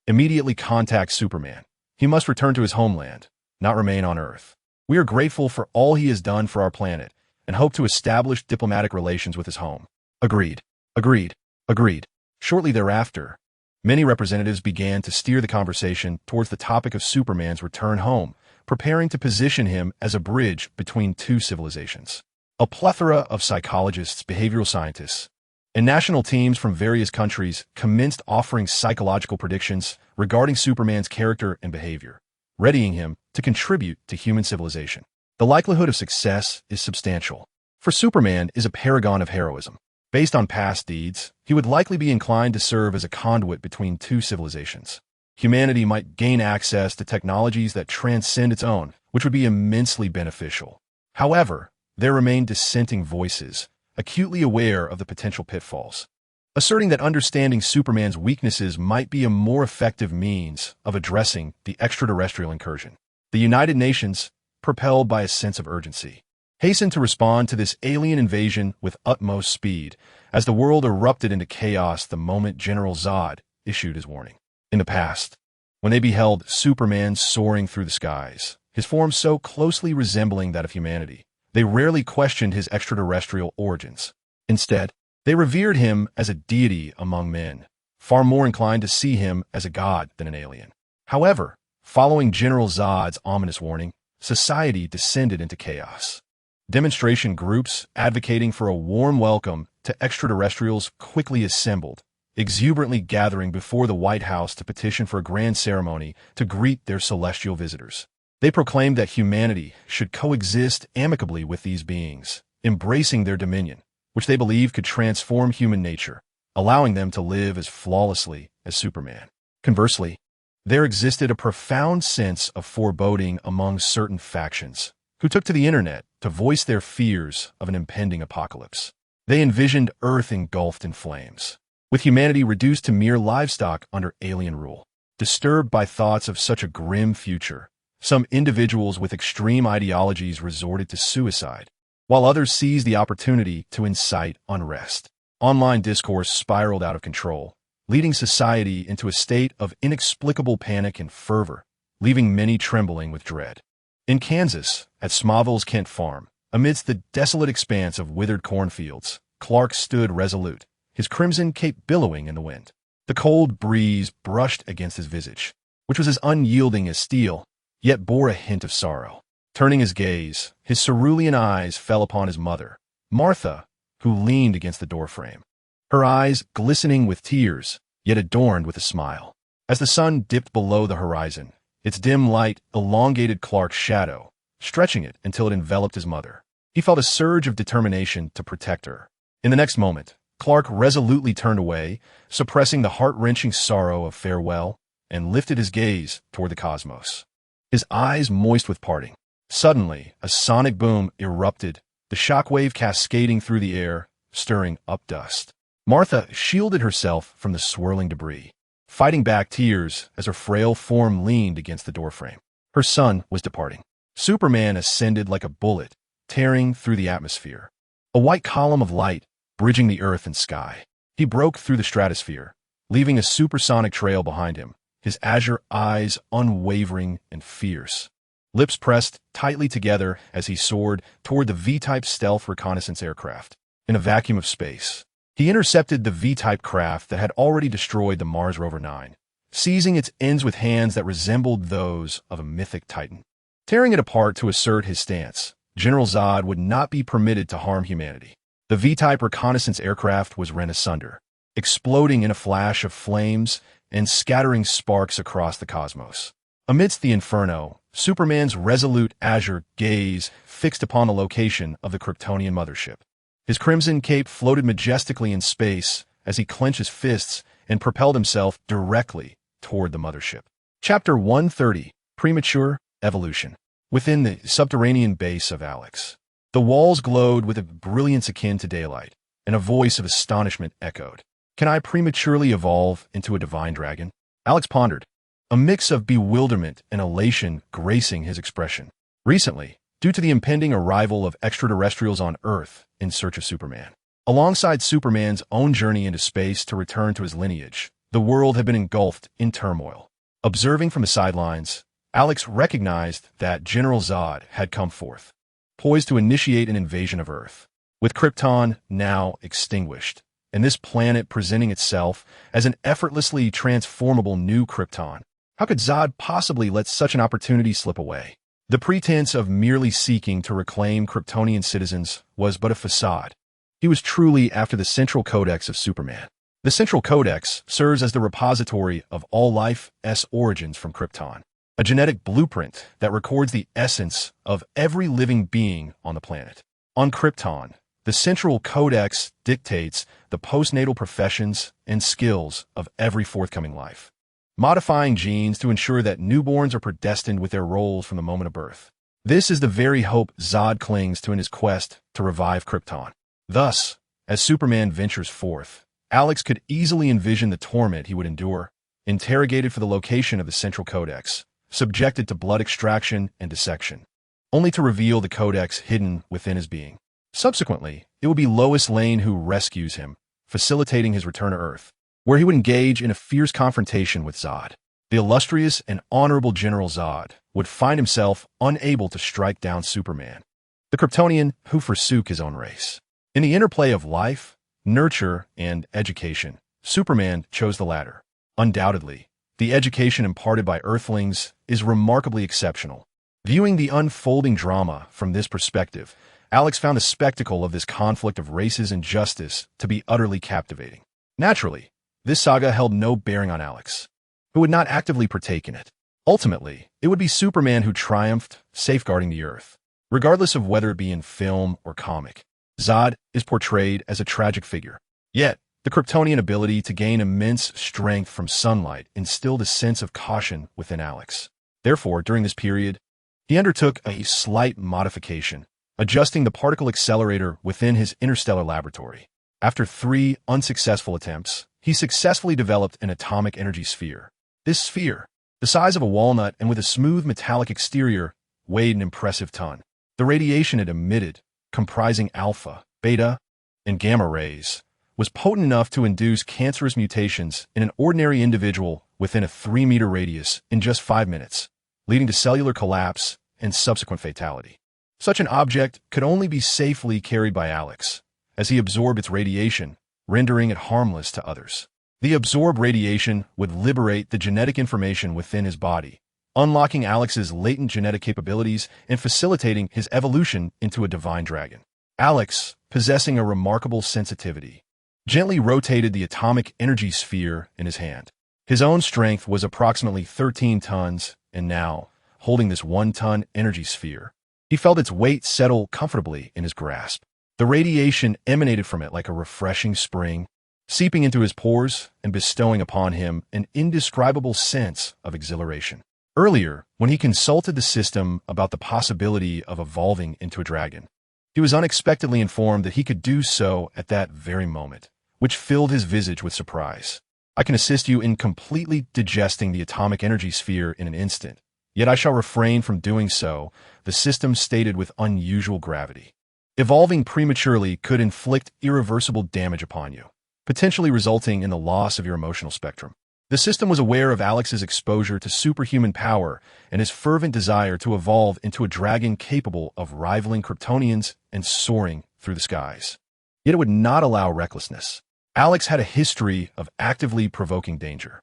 Immediately contact Superman. He must return to his homeland, not remain on Earth. We are grateful for all he has done for our planet and hope to establish diplomatic relations with his home. Agreed. Agreed. Agreed. Shortly thereafter, many representatives began to steer the conversation towards the topic of Superman's return home, preparing to position him as a bridge between two civilizations. A plethora of psychologists, behavioral scientists, and national teams from various countries commenced offering psychological predictions regarding Superman's character and behavior, readying him to contribute to human civilization. The likelihood of success is substantial, for Superman is a paragon of heroism. Based on past deeds, he would likely be inclined to serve as a conduit between two civilizations. Humanity might gain access to technologies that transcend its own, which would be immensely beneficial. However, there remain dissenting voices, acutely aware of the potential pitfalls, asserting that understanding Superman's weaknesses might be a more effective means of addressing the extraterrestrial incursion. The United Nations, propelled by a sense of urgency, hastened to respond to this alien invasion with utmost speed, as the world erupted into chaos the moment General Zod issued his warning. In the past, when they beheld Superman soaring through the skies, his form so closely resembling that of humanity, they rarely questioned his extraterrestrial origins. Instead, they revered him as a deity among men, far more inclined to see him as a god than an alien. However, following General Zod's ominous warning, society descended into chaos. Demonstration groups advocating for a warm welcome to extraterrestrials quickly assembled, exuberantly gathering before the White House to petition for a grand ceremony to greet their celestial visitors. They proclaimed that humanity should coexist amicably with these beings, embracing their dominion, which they believed could transform human nature, allowing them to live as flawlessly as Superman. Conversely, there existed a profound sense of foreboding among certain factions, who took to the internet to voice their fears of an impending apocalypse. They envisioned Earth engulfed in flames, with humanity reduced to mere livestock under alien rule. Disturbed by thoughts of such a grim future, some individuals with extreme ideologies resorted to suicide, while others seized the opportunity to incite unrest. Online discourse spiraled out of control, leading society into a state of inexplicable panic and fervor, leaving many trembling with dread. In Kansas, at Smallville's Kent farm, amidst the desolate expanse of withered cornfields, Clark stood resolute, his crimson cape billowing in the wind. The cold breeze brushed against his visage, which was as unyielding as steel, yet bore a hint of sorrow. Turning his gaze, his cerulean eyes fell upon his mother, Martha, who leaned against the doorframe, her eyes glistening with tears, yet adorned with a smile. As the sun dipped below the horizon, its dim light elongated Clark's shadow, stretching it until it enveloped his mother. He felt a surge of determination to protect her. In the next moment, Clark resolutely turned away, suppressing the heart-wrenching sorrow of farewell, and lifted his gaze toward the cosmos, his eyes moist with parting. Suddenly, a sonic boom erupted, the shockwave cascading through the air, stirring up dust. Martha shielded herself from the swirling debris, fighting back tears as her frail form leaned against the doorframe. Her son was departing. Superman ascended like a bullet, tearing through the atmosphere, a white column of light bridging the earth and sky. He broke through the stratosphere, leaving a supersonic trail behind him, his azure eyes unwavering and fierce, lips pressed tightly together as he soared toward the V-type stealth reconnaissance aircraft. In a vacuum of space, he intercepted the V-type craft that had already destroyed the Mars Rover 9, seizing its ends with hands that resembled those of a mythic titan. Tearing it apart to assert his stance, General Zod would not be permitted to harm humanity. The V-type reconnaissance aircraft was rent asunder, exploding in a flash of flames and scattering sparks across the cosmos. Amidst the inferno, Superman's resolute azure gaze fixed upon the location of the Kryptonian mothership. His crimson cape floated majestically in space as he clenched his fists and propelled himself directly toward the mothership. Chapter 130, Premature Evolution. Within the subterranean base of Alex, the walls glowed with a brilliance akin to daylight, and a voice of astonishment echoed. "Can I prematurely evolve into a divine dragon?" Alex pondered, a mix of bewilderment and elation gracing his expression. Recently, due to the impending arrival of extraterrestrials on Earth in search of Superman, alongside Superman's own journey into space to return to his lineage, the world had been engulfed in turmoil. Observing from the sidelines, Alex recognized that General Zod had come forth, poised to initiate an invasion of Earth. With Krypton now extinguished, and this planet presenting itself as an effortlessly transformable new Krypton, how could Zod possibly let such an opportunity slip away? The pretense of merely seeking to reclaim Kryptonian citizens was but a facade. He was truly after the Central Codex of Superman. The Central Codex serves as the repository of all life's origins from Krypton, a genetic blueprint that records the essence of every living being on the planet. On Krypton, the Central Codex dictates the postnatal professions and skills of every forthcoming life, modifying genes to ensure that newborns are predestined with their roles from the moment of birth. This is the very hope Zod clings to in his quest to revive Krypton. Thus, as Superman ventures forth, Alex could easily envision the torment he would endure, interrogated for the location of the Central Codex, subjected to blood extraction and dissection, only to reveal the Codex hidden within his being. Subsequently, it would be Lois Lane who rescues him, facilitating his return to Earth, where he would engage in a fierce confrontation with Zod. The illustrious and honorable General Zod would find himself unable to strike down Superman, the Kryptonian who forsook his own race. In the interplay of life, nurture, and education, Superman chose the latter. Undoubtedly, the education imparted by Earthlings is remarkably exceptional. Viewing the unfolding drama from this perspective, Alex found the spectacle of this conflict of races and justice to be utterly captivating. Naturally, this saga held no bearing on Alex, who would not actively partake in it. Ultimately, it would be Superman who triumphed, safeguarding the Earth. Regardless of whether it be in film or comic, Zod is portrayed as a tragic figure. Yet, the Kryptonian ability to gain immense strength from sunlight instilled a sense of caution within Alex. Therefore, during this period, he undertook a slight modification, adjusting the particle accelerator within his interstellar laboratory. After 3 unsuccessful attempts, he successfully developed an atomic energy sphere. This sphere, the size of a walnut and with a smooth metallic exterior, weighed an impressive ton. The radiation it emitted, comprising alpha, beta, and gamma rays, was potent enough to induce cancerous mutations in an ordinary individual within a 3-meter radius in just 5 minutes, leading to cellular collapse and subsequent fatality. Such an object could only be safely carried by Alex, as he absorbed its radiation, rendering it harmless to others. The absorbed radiation would liberate the genetic information within his body, unlocking Alex's latent genetic capabilities and facilitating his evolution into a divine dragon. Alex, possessing a remarkable sensitivity, gently rotated the atomic energy sphere in his hand. His own strength was approximately 13 tons, and now, holding this 1-ton energy sphere, he felt its weight settle comfortably in his grasp. The radiation emanated from it like a refreshing spring, seeping into his pores and bestowing upon him an indescribable sense of exhilaration. Earlier, when he consulted the system about the possibility of evolving into a dragon, he was unexpectedly informed that he could do so at that very moment, which filled his visage with surprise. "I can assist you in completely digesting the atomic energy sphere in an instant, yet I shall refrain from doing so," the system stated with unusual gravity. "Evolving prematurely could inflict irreversible damage upon you, potentially resulting in the loss of your emotional spectrum." The system was aware of Alex's exposure to superhuman power and his fervent desire to evolve into a dragon capable of rivaling Kryptonians and soaring through the skies. Yet it would not allow recklessness. Alex had a history of actively provoking danger.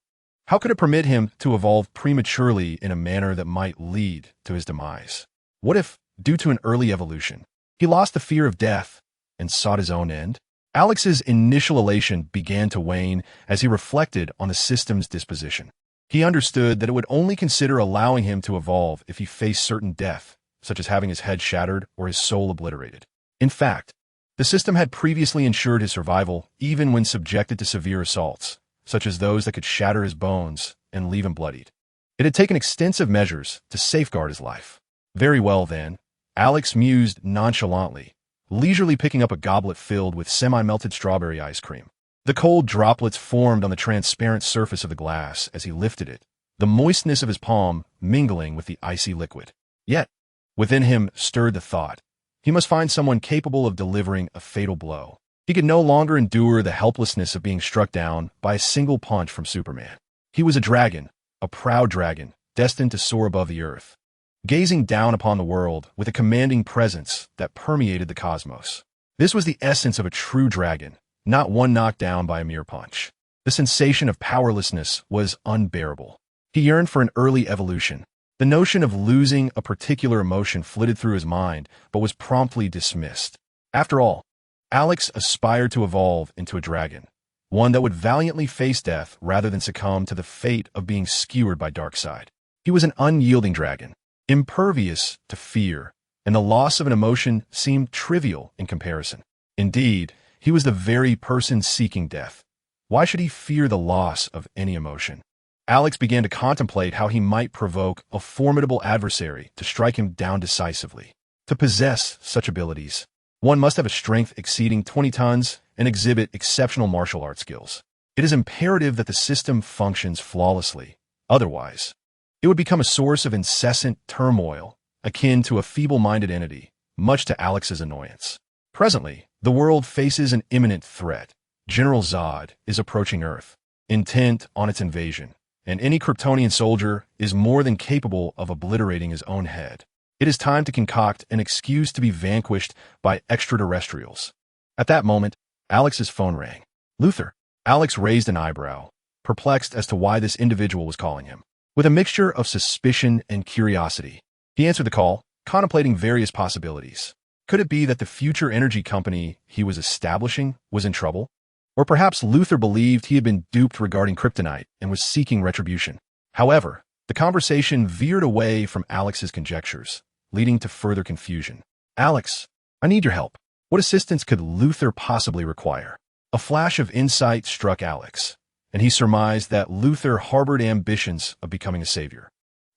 How could it permit him to evolve prematurely in a manner that might lead to his demise? What if, due to an early evolution, he lost the fear of death and sought his own end? Alex's initial elation began to wane as he reflected on the system's disposition. He understood that it would only consider allowing him to evolve if he faced certain death, such as having his head shattered or his soul obliterated. In fact, the system had previously ensured his survival even when subjected to severe assaults, such as those that could shatter his bones and leave him bloodied. It had taken extensive measures to safeguard his life. Very well, then, Alex mused nonchalantly, leisurely picking up a goblet filled with semi-melted strawberry ice cream. The cold droplets formed on the transparent surface of the glass as he lifted it, the moistness of his palm mingling with the icy liquid. Yet, within him stirred the thought, he must find someone capable of delivering a fatal blow. He could no longer endure the helplessness of being struck down by a single punch from Superman. He was a dragon, a proud dragon, destined to soar above the earth, gazing down upon the world with a commanding presence that permeated the cosmos. This was the essence of a true dragon, not one knocked down by a mere punch. The sensation of powerlessness was unbearable. He yearned for an early evolution. The notion of losing a particular emotion flitted through his mind, but was promptly dismissed. After all, Alex aspired to evolve into a dragon, one that would valiantly face death rather than succumb to the fate of being skewered by Darkseid. He was an unyielding dragon, impervious to fear, and the loss of an emotion seemed trivial in comparison. Indeed, he was the very person seeking death. Why should he fear the loss of any emotion? Alex began to contemplate how he might provoke a formidable adversary to strike him down decisively. To possess such abilities, one must have a strength exceeding 20 tons and exhibit exceptional martial arts skills. It is imperative that the system functions flawlessly. Otherwise, it would become a source of incessant turmoil, akin to a feeble-minded entity, much to Alex's annoyance. Presently, the world faces an imminent threat. General Zod is approaching Earth, intent on its invasion, and any Kryptonian soldier is more than capable of obliterating his own head. It is time to concoct an excuse to be vanquished by extraterrestrials. At that moment, Alex's phone rang. Luthor. Alex raised an eyebrow, perplexed as to why this individual was calling him. With a mixture of suspicion and curiosity, he answered the call, contemplating various possibilities. Could it be that the future energy company he was establishing was in trouble? Or perhaps Luthor believed he had been duped regarding kryptonite and was seeking retribution. However, the conversation veered away from Alex's conjectures, leading to further confusion. Alex, I need your help. What assistance could Luthor possibly require? A flash of insight struck Alex, and he surmised that Luthor harbored ambitions of becoming a savior.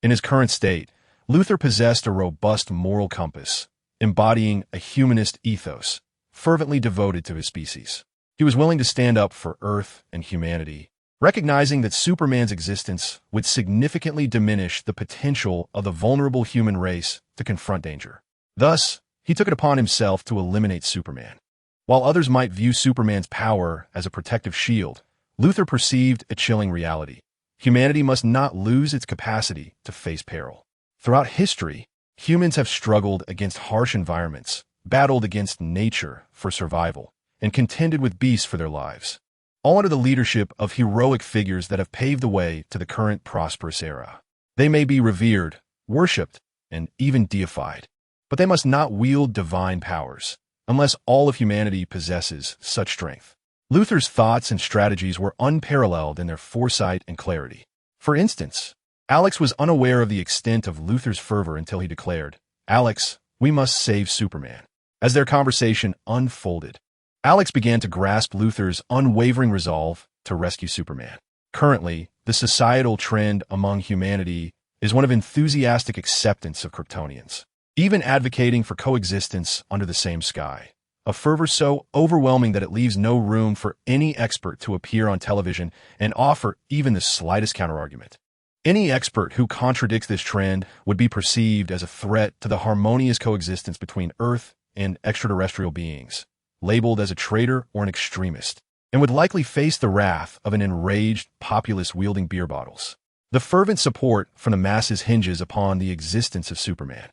In his current state, Luthor possessed a robust moral compass, embodying a humanist ethos, fervently devoted to his species. He was willing to stand up for Earth and humanity, recognizing that Superman's existence would significantly diminish the potential of the vulnerable human race to confront danger. Thus, he took it upon himself to eliminate Superman. While others might view Superman's power as a protective shield, Luthor perceived a chilling reality. Humanity must not lose its capacity to face peril. Throughout history, humans have struggled against harsh environments, battled against nature for survival, and contended with beasts for their lives, all under the leadership of heroic figures that have paved the way to the current prosperous era. They may be revered, worshipped, and even deified, but they must not wield divine powers, unless all of humanity possesses such strength. Luthor's thoughts and strategies were unparalleled in their foresight and clarity. For instance, Alex was unaware of the extent of Luthor's fervor until he declared, "Alex, we must save Superman." As their conversation unfolded, Alex began to grasp Luthor's unwavering resolve to rescue Superman. Currently, the societal trend among humanity is one of enthusiastic acceptance of Kryptonians, even advocating for coexistence under the same sky. A fervor so overwhelming that it leaves no room for any expert to appear on television and offer even the slightest counterargument. Any expert who contradicts this trend would be perceived as a threat to the harmonious coexistence between Earth and extraterrestrial beings, labeled as a traitor or an extremist, and would likely face the wrath of an enraged populace wielding beer bottles. The fervent support from the masses hinges upon the existence of Superman.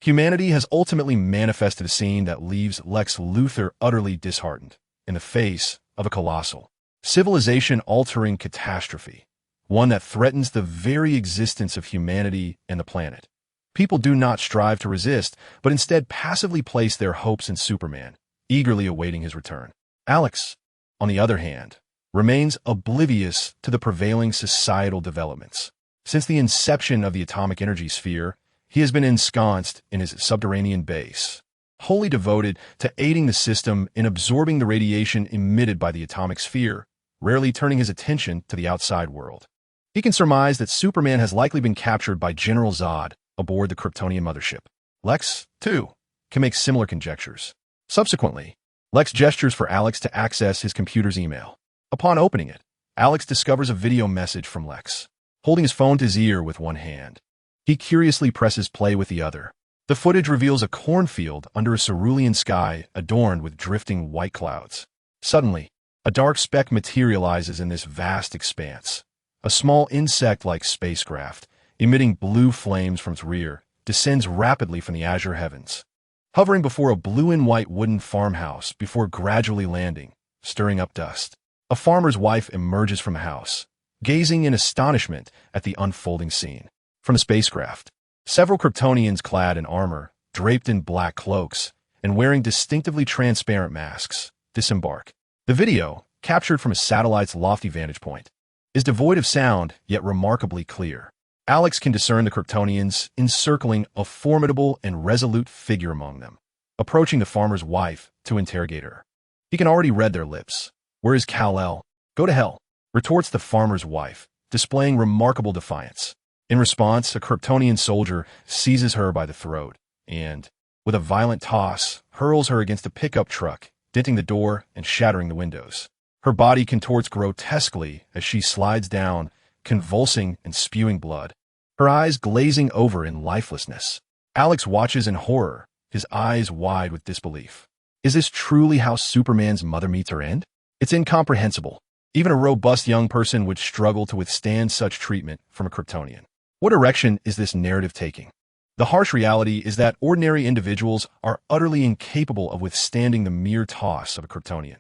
Humanity has ultimately manifested a scene that leaves Lex Luthor utterly disheartened in the face of a colossal, civilization-altering catastrophe. one that threatens the very existence of humanity and the planet. People do not strive to resist, but instead passively place their hopes in Superman, eagerly awaiting his return. Alex, on the other hand, remains oblivious to the prevailing societal developments. Since the inception of the atomic energy sphere, he has been ensconced in his subterranean base, wholly devoted to aiding the system in absorbing the radiation emitted by the atomic sphere, rarely turning his attention to the outside world. He can surmise that Superman has likely been captured by General Zod aboard the Kryptonian mothership. Lex, too, can make similar conjectures. Subsequently, Lex gestures for Alex to access his computer's email. Upon opening it, Alex discovers a video message from Lex, holding his phone to his ear with one hand. He curiously presses play with the other. The footage reveals a cornfield under a cerulean sky adorned with drifting white clouds. Suddenly, a dark speck materializes in this vast expanse. A small insect-like spacecraft, emitting blue flames from its rear, descends rapidly from the azure heavens, hovering before a blue and white wooden farmhouse before gradually landing, stirring up dust. A farmer's wife emerges from the house, gazing in astonishment at the unfolding scene. From the spacecraft, several Kryptonians clad in armor, draped in black cloaks, and wearing distinctively transparent masks, disembark. The video, captured from a satellite's lofty vantage point, is devoid of sound, yet remarkably clear. Alex can discern the Kryptonians encircling a formidable and resolute figure among them, approaching the farmer's wife to interrogate her. He can already read their lips. "Where is Kal-El?" "Go to hell," retorts the farmer's wife, displaying remarkable defiance. In response, a Kryptonian soldier seizes her by the throat and, with a violent toss, hurls her against a pickup truck, denting the door and shattering the windows. Her body contorts grotesquely as she slides down, convulsing and spewing blood, her eyes glazing over in lifelessness. Alex watches in horror, his eyes wide with disbelief. Is this truly how Superman's mother meets her end? It's incomprehensible. Even a robust young person would struggle to withstand such treatment from a Kryptonian. What direction is this narrative taking? The harsh reality is that ordinary individuals are utterly incapable of withstanding the mere toss of a Kryptonian.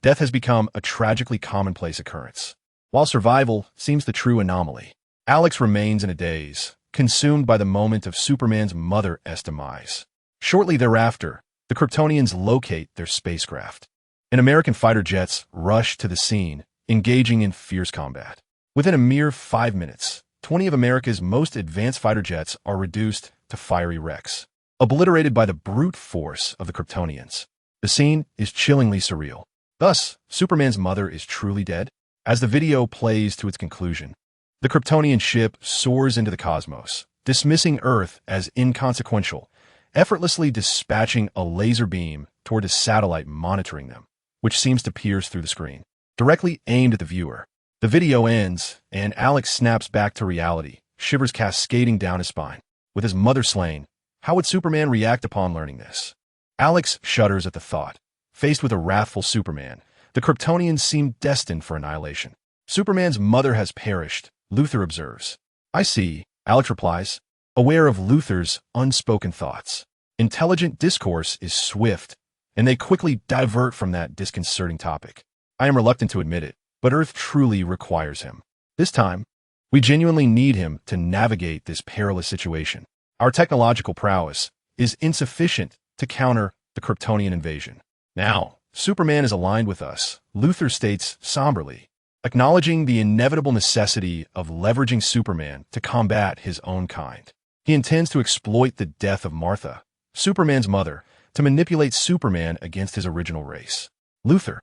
Death has become a tragically commonplace occurrence, while survival seems the true anomaly. Alex remains in a daze, consumed by the moment of Superman's mother's demise. Shortly thereafter, the Kryptonians locate their spacecraft, and American fighter jets rush to the scene, engaging in fierce combat. Within a mere 5 minutes, 20 of America's most advanced fighter jets are reduced to fiery wrecks, obliterated by the brute force of the Kryptonians. The scene is chillingly surreal. Thus, Superman's mother is truly dead. As the video plays to its conclusion, the Kryptonian ship soars into the cosmos, dismissing Earth as inconsequential, effortlessly dispatching a laser beam toward a satellite monitoring them, which seems to pierce through the screen, directly aimed at the viewer. The video ends, and Alex snaps back to reality, shivers cascading down his spine. With his mother slain, how would Superman react upon learning this? Alex shudders at the thought. Faced with a wrathful Superman, the Kryptonians seem destined for annihilation. Superman's mother has perished, Luthor observes. "I see," Alex replies, aware of Luthor's unspoken thoughts. Intelligent discourse is swift, and they quickly divert from that disconcerting topic. "I am reluctant to admit it, but Earth truly requires him. This time, we genuinely need him to navigate this perilous situation. Our technological prowess is insufficient to counter the Kryptonian invasion. Now, Superman is aligned with us," Luthor states somberly, acknowledging the inevitable necessity of leveraging Superman to combat his own kind. He intends to exploit the death of Martha, Superman's mother, to manipulate Superman against his original race. Luthor,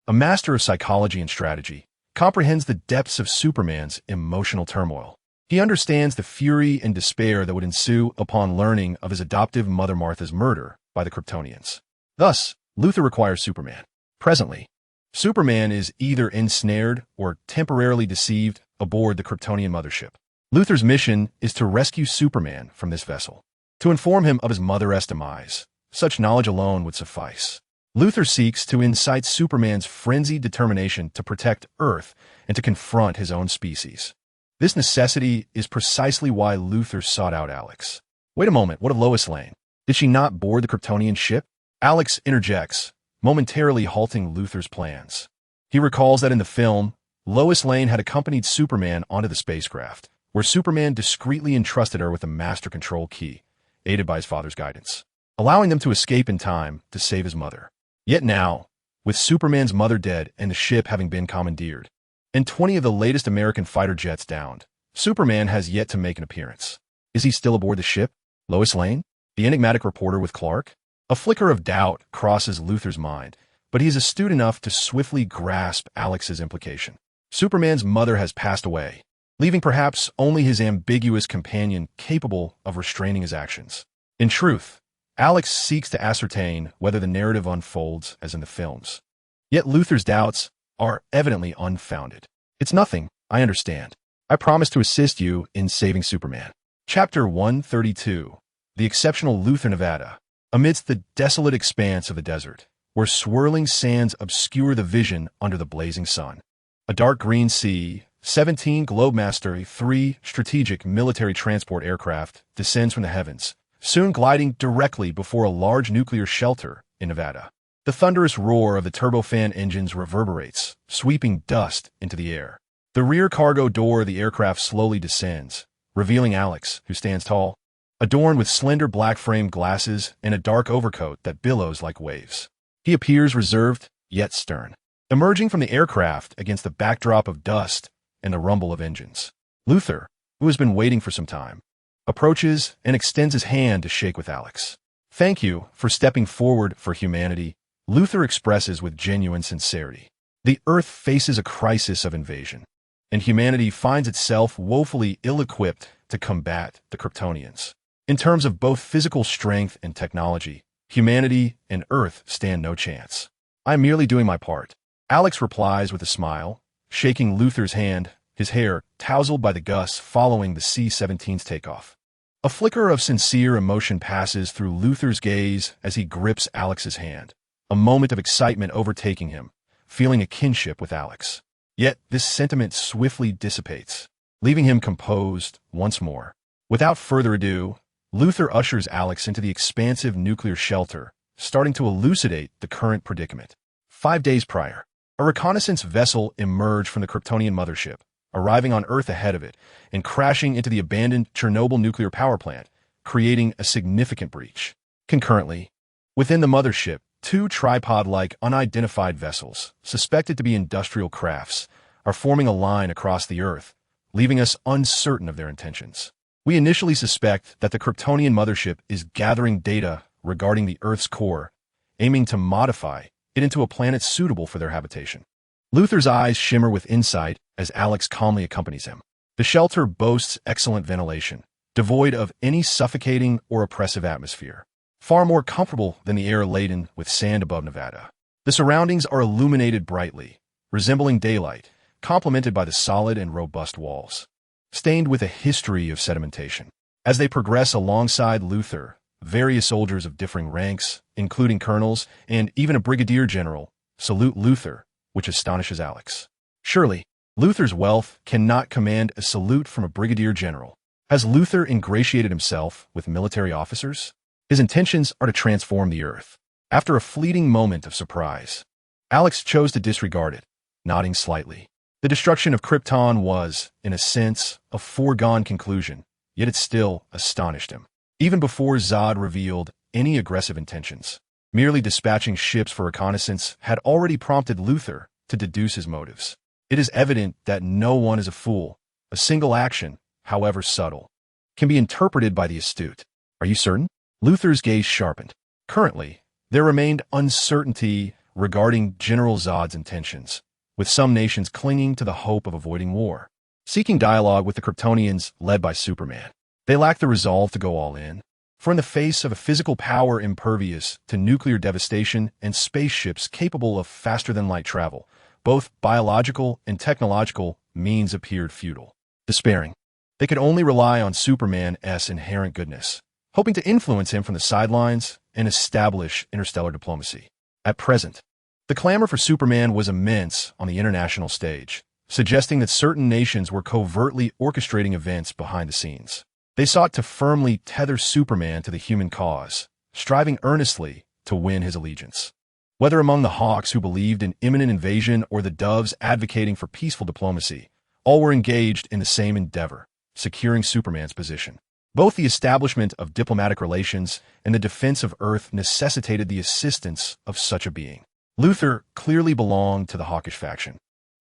a master of psychology and strategy, comprehends the depths of Superman's emotional turmoil. He understands the fury and despair that would ensue upon learning of his adoptive mother Martha's murder by the Kryptonians. Thus, Luthor requires Superman. Presently, Superman is either ensnared or temporarily deceived aboard the Kryptonian mothership. Luthor's mission is to rescue Superman from this vessel. To inform him of his mother's demise, such knowledge alone would suffice. Luthor seeks to incite Superman's frenzied determination to protect Earth and to confront his own species. This necessity is precisely why Luthor sought out Alex. "Wait a moment, what of Lois Lane? Did she not board the Kryptonian ship?" Alex interjects, momentarily halting Luthor's plans. He recalls that in the film, Lois Lane had accompanied Superman onto the spacecraft, where Superman discreetly entrusted her with the master control key, aided by his father's guidance, allowing them to escape in time to save his mother. Yet now, with Superman's mother dead and the ship having been commandeered, and 20 of the latest American fighter jets downed, Superman has yet to make an appearance. Is he still aboard the ship? Lois Lane? The enigmatic reporter with Clark? A flicker of doubt crosses Luthor's mind, but he is astute enough to swiftly grasp Alex's implication. Superman's mother has passed away, leaving perhaps only his ambiguous companion capable of restraining his actions. In truth, Alex seeks to ascertain whether the narrative unfolds as in the films. Yet Luthor's doubts are evidently unfounded. It's nothing, I understand. I promise to assist you in saving Superman. Chapter 132. The Exceptional Luthor, Nevada. Amidst the desolate expanse of the desert, where swirling sands obscure the vision under the blazing sun, a dark green sea, 17 Globemaster 3 strategic military transport aircraft descends from the heavens, soon gliding directly before a large nuclear shelter in Nevada. The thunderous roar of the turbofan engines reverberates, sweeping dust into the air. The rear cargo door of the aircraft slowly descends, revealing Alex, who stands tall, adorned with slender black-framed glasses and a dark overcoat that billows like waves. He appears reserved, yet stern, emerging from the aircraft against the backdrop of dust and the rumble of engines. Luthor, who has been waiting for some time, approaches and extends his hand to shake with Alex. Thank you for stepping forward for humanity, Luthor expresses with genuine sincerity. The Earth faces a crisis of invasion, and humanity finds itself woefully ill-equipped to combat the Kryptonians. In terms of both physical strength and technology, humanity and Earth stand no chance. I'm merely doing my part. Alex replies with a smile, shaking Luthor's hand, his hair tousled by the gusts following the C-17's takeoff. A flicker of sincere emotion passes through Luthor's gaze as he grips Alex's hand, a moment of excitement overtaking him, feeling a kinship with Alex. Yet this sentiment swiftly dissipates, leaving him composed once more. Without further ado, Luthor ushers Alex into the expansive nuclear shelter, starting to elucidate the current predicament. 5 days prior, a reconnaissance vessel emerged from the Kryptonian mothership, arriving on Earth ahead of it and crashing into the abandoned Chernobyl nuclear power plant, creating a significant breach. Concurrently, within the mothership, 2 tripod-like unidentified vessels, suspected to be industrial crafts, are forming a line across the Earth, leaving us uncertain of their intentions. We initially suspect that the Kryptonian mothership is gathering data regarding the Earth's core, aiming to modify it into a planet suitable for their habitation. Luthor's eyes shimmer with insight as Alex calmly accompanies him. The shelter boasts excellent ventilation, devoid of any suffocating or oppressive atmosphere, far more comfortable than the air laden with sand above Nevada. The surroundings are illuminated brightly, resembling daylight, complemented by the solid and robust walls, stained with a history of sedimentation. As they progress alongside Luthor, various soldiers of differing ranks, including colonels and even a brigadier general, salute Luthor, which astonishes Alex. Surely, Luthor's wealth cannot command a salute from a brigadier general. Has Luthor ingratiated himself with military officers? His intentions are to transform the Earth. After a fleeting moment of surprise, Alex chose to disregard it, nodding slightly. The destruction of Krypton was, in a sense, a foregone conclusion, yet it still astonished him. Even before Zod revealed any aggressive intentions, merely dispatching ships for reconnaissance had already prompted Luthor to deduce his motives. It is evident that no one is a fool. A single action, however subtle, can be interpreted by the astute. Are you certain? Luthor's gaze sharpened. Currently, there remained uncertainty regarding General Zod's intentions, with some nations clinging to the hope of avoiding war, seeking dialogue with the Kryptonians led by Superman. They lack the resolve to go all in, for in the face of a physical power impervious to nuclear devastation and spaceships capable of faster-than-light travel, both biological and technological means appeared futile. Despairing, they could only rely on Superman's inherent goodness, hoping to influence him from the sidelines and establish interstellar diplomacy. At present, the clamor for Superman was immense on the international stage, suggesting that certain nations were covertly orchestrating events behind the scenes. They sought to firmly tether Superman to the human cause, striving earnestly to win his allegiance. Whether among the hawks who believed in imminent invasion or the doves advocating for peaceful diplomacy, all were engaged in the same endeavor, securing Superman's position. Both the establishment of diplomatic relations and the defense of Earth necessitated the assistance of such a being. Luthor clearly belonged to the hawkish faction.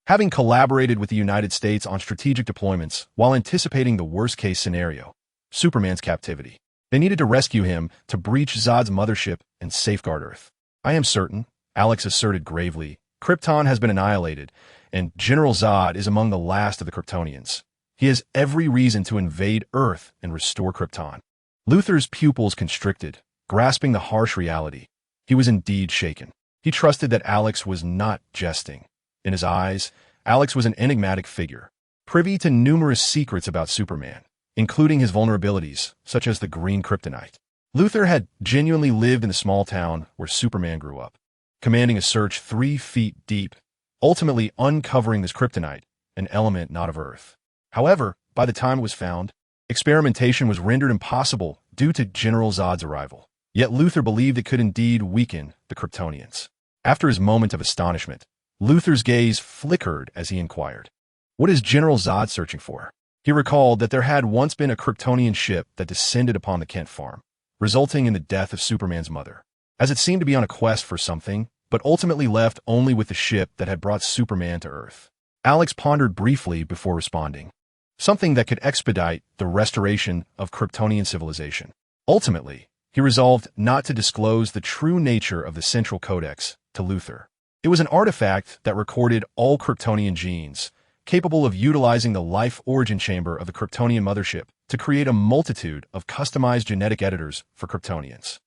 Having collaborated with the United States on strategic deployments while anticipating the worst-case scenario, Superman's captivity, they needed to rescue him to breach Zod's mothership and safeguard Earth. I am certain, Alex asserted gravely, Krypton has been annihilated, and General Zod is among the last of the Kryptonians. He has every reason to invade Earth and restore Krypton. Luthor's pupils constricted, grasping the harsh reality. He was indeed shaken. He trusted that Alex was not jesting. In his eyes, Alex was an enigmatic figure, privy to numerous secrets about Superman, including his vulnerabilities, such as the green kryptonite. Luthor had genuinely lived in the small town where Superman grew up, commanding a search 3 feet deep, ultimately uncovering this kryptonite, an element not of Earth. However, by the time it was found, experimentation was rendered impossible due to General Zod's arrival. Yet Luthor believed it could indeed weaken the Kryptonians. After his moment of astonishment, Luthor's gaze flickered as he inquired, "What is General Zod searching for?" He recalled that there had once been a Kryptonian ship that descended upon the Kent farm, resulting in the death of Superman's mother, as it seemed to be on a quest for something, but ultimately left only with the ship that had brought Superman to Earth. Alex pondered briefly before responding. Something that could expedite the restoration of Kryptonian civilization. Ultimately, he resolved not to disclose the true nature of the Central Codex to Luthor. It was an artifact that recorded all Kryptonian genes, capable of utilizing the life origin chamber of the Kryptonian mothership to create a multitude of customized genetic editors for Kryptonians.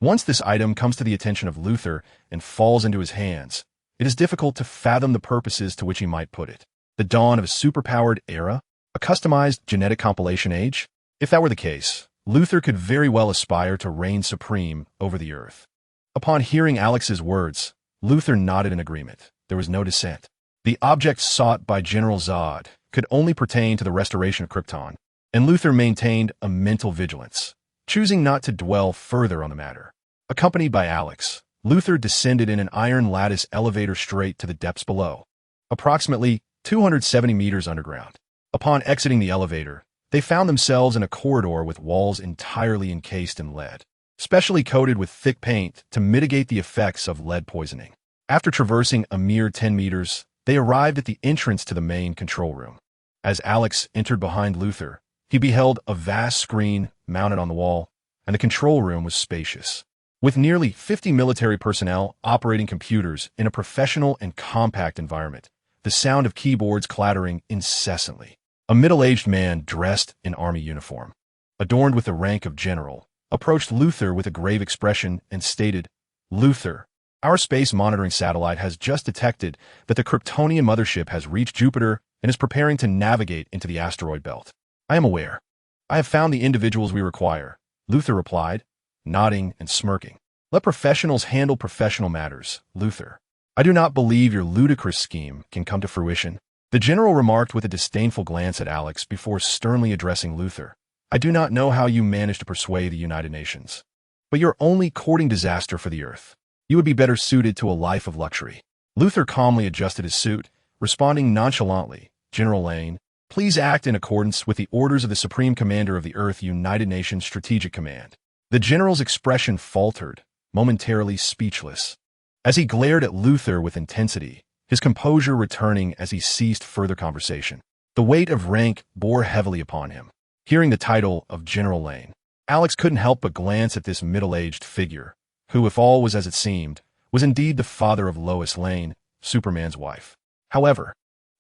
Once this item comes to the attention of Luthor and falls into his hands, it is difficult to fathom the purposes to which he might put it. The dawn of a superpowered era? A customized genetic compilation age? If that were the case, Luthor could very well aspire to reign supreme over the Earth. Upon hearing Alex's words, Luthor nodded in agreement. There was no dissent. The object sought by General Zod could only pertain to the restoration of Krypton, and Luthor maintained a mental vigilance, choosing not to dwell further on the matter. Accompanied by Alex, Luthor descended in an iron lattice elevator straight to the depths below, approximately 270 meters underground. Upon exiting the elevator, they found themselves in a corridor with walls entirely encased in lead, specially coated with thick paint to mitigate the effects of lead poisoning. After traversing a mere 10 meters, they arrived at the entrance to the main control room. As Alex entered behind Luthor, he beheld a vast screen mounted on the wall, and the control room was spacious. With nearly 50 military personnel operating computers in a professional and compact environment, the sound of keyboards clattering incessantly. A middle-aged man dressed in army uniform, adorned with the rank of general, approached Luthor with a grave expression and stated, "Luthor, our space monitoring satellite has just detected that the Kryptonian mothership has reached Jupiter and is preparing to navigate into the asteroid belt. I am aware. I have found the individuals we require," Luthor replied, nodding and smirking. "Let professionals handle professional matters, Luthor. I do not believe your ludicrous scheme can come to fruition." The general remarked with a disdainful glance at Alex before sternly addressing Luthor. "I do not know how you managed to persuade the United Nations, but you're only courting disaster for the Earth. You would be better suited to a life of luxury." Luthor calmly adjusted his suit, responding nonchalantly, "General Lane, please act in accordance with the orders of the Supreme Commander of the Earth United Nations Strategic Command." The general's expression faltered, momentarily speechless. As he glared at Luthor with intensity, his composure returning as he ceased further conversation. The weight of rank bore heavily upon him. Hearing the title of General Lane, Alex couldn't help but glance at this middle-aged figure, who, if all was as it seemed, was indeed the father of Lois Lane, Superman's wife. However,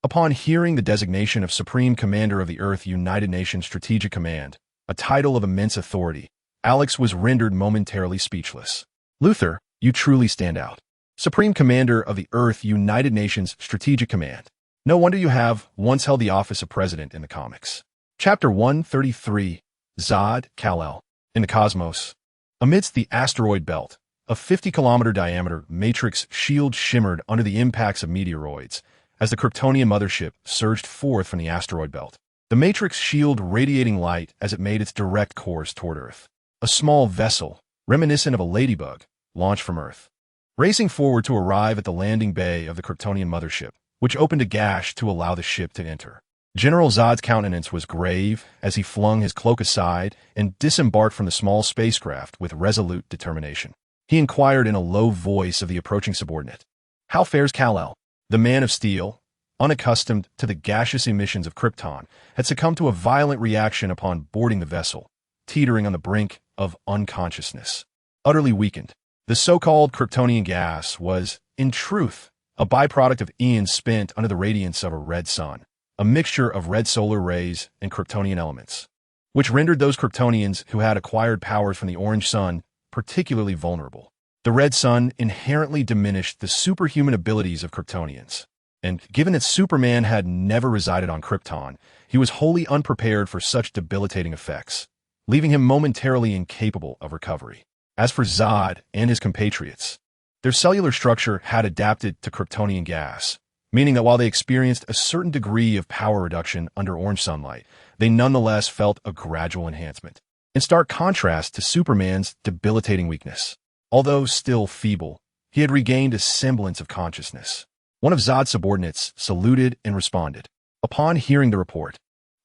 upon hearing the designation of Supreme Commander of the Earth United Nations Strategic Command, a title of immense authority, Alex was rendered momentarily speechless. "Luthor, you truly stand out. Supreme Commander of the Earth United Nations Strategic Command. No wonder you have once held the office of President in the comics." Chapter 133, Zod, Kal-El. In the cosmos. Amidst the asteroid belt, a 50-kilometer diameter matrix shield shimmered under the impacts of meteoroids as the Kryptonian mothership surged forth from the asteroid belt. The matrix shield radiating light as it made its direct course toward Earth. A small vessel, reminiscent of a ladybug, launched from Earth. racing forward to arrive at the landing bay of the Kryptonian mothership, which opened a gash to allow the ship to enter. General Zod's countenance was grave as he flung his cloak aside and disembarked from the small spacecraft with resolute determination. He inquired in a low voice of the approaching subordinate, "How fares Kal-El?" The man of steel, unaccustomed to the gaseous emissions of Krypton, had succumbed to a violent reaction upon boarding the vessel, teetering on the brink of unconsciousness. Utterly weakened, the so-called Kryptonian gas was, in truth, a byproduct of eons spent under the radiance of a red sun, a mixture of red solar rays and Kryptonian elements, which rendered those Kryptonians who had acquired powers from the orange sun particularly vulnerable. The red sun inherently diminished the superhuman abilities of Kryptonians, and given that Superman had never resided on Krypton, he was wholly unprepared for such debilitating effects, leaving him momentarily incapable of recovery. As for Zod and his compatriots, their cellular structure had adapted to Kryptonian gas, meaning that while they experienced a certain degree of power reduction under orange sunlight, they nonetheless felt a gradual enhancement, in stark contrast to Superman's debilitating weakness. Although still feeble, he had regained a semblance of consciousness. One of Zod's subordinates saluted and responded. Upon hearing the report,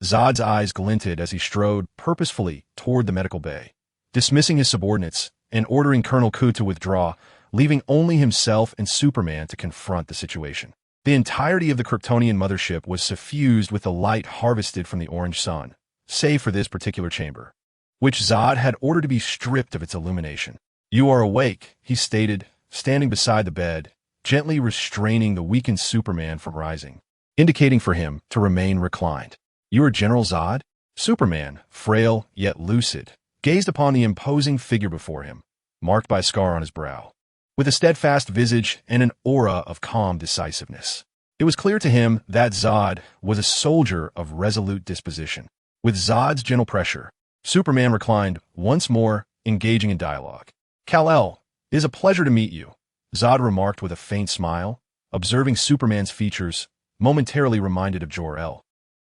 Zod's eyes glinted as he strode purposefully toward the medical bay, dismissing his subordinates and ordering Colonel Ku to withdraw, leaving only himself and Superman to confront the situation. The entirety of the Kryptonian mothership was suffused with the light harvested from the orange sun, save for this particular chamber, which Zod had ordered to be stripped of its illumination. "You are awake," he stated, standing beside the bed, gently restraining the weakened Superman from rising, indicating for him to remain reclined. "You are General Zod?" Superman, frail yet lucid, gazed upon the imposing figure before him, marked by a scar on his brow, with a steadfast visage and an aura of calm decisiveness. It was clear to him that Zod was a soldier of resolute disposition. With Zod's gentle pressure, Superman reclined once more, engaging in dialogue. "Kal-El, it is a pleasure to meet you," Zod remarked with a faint smile, observing Superman's features, momentarily reminded of Jor-El,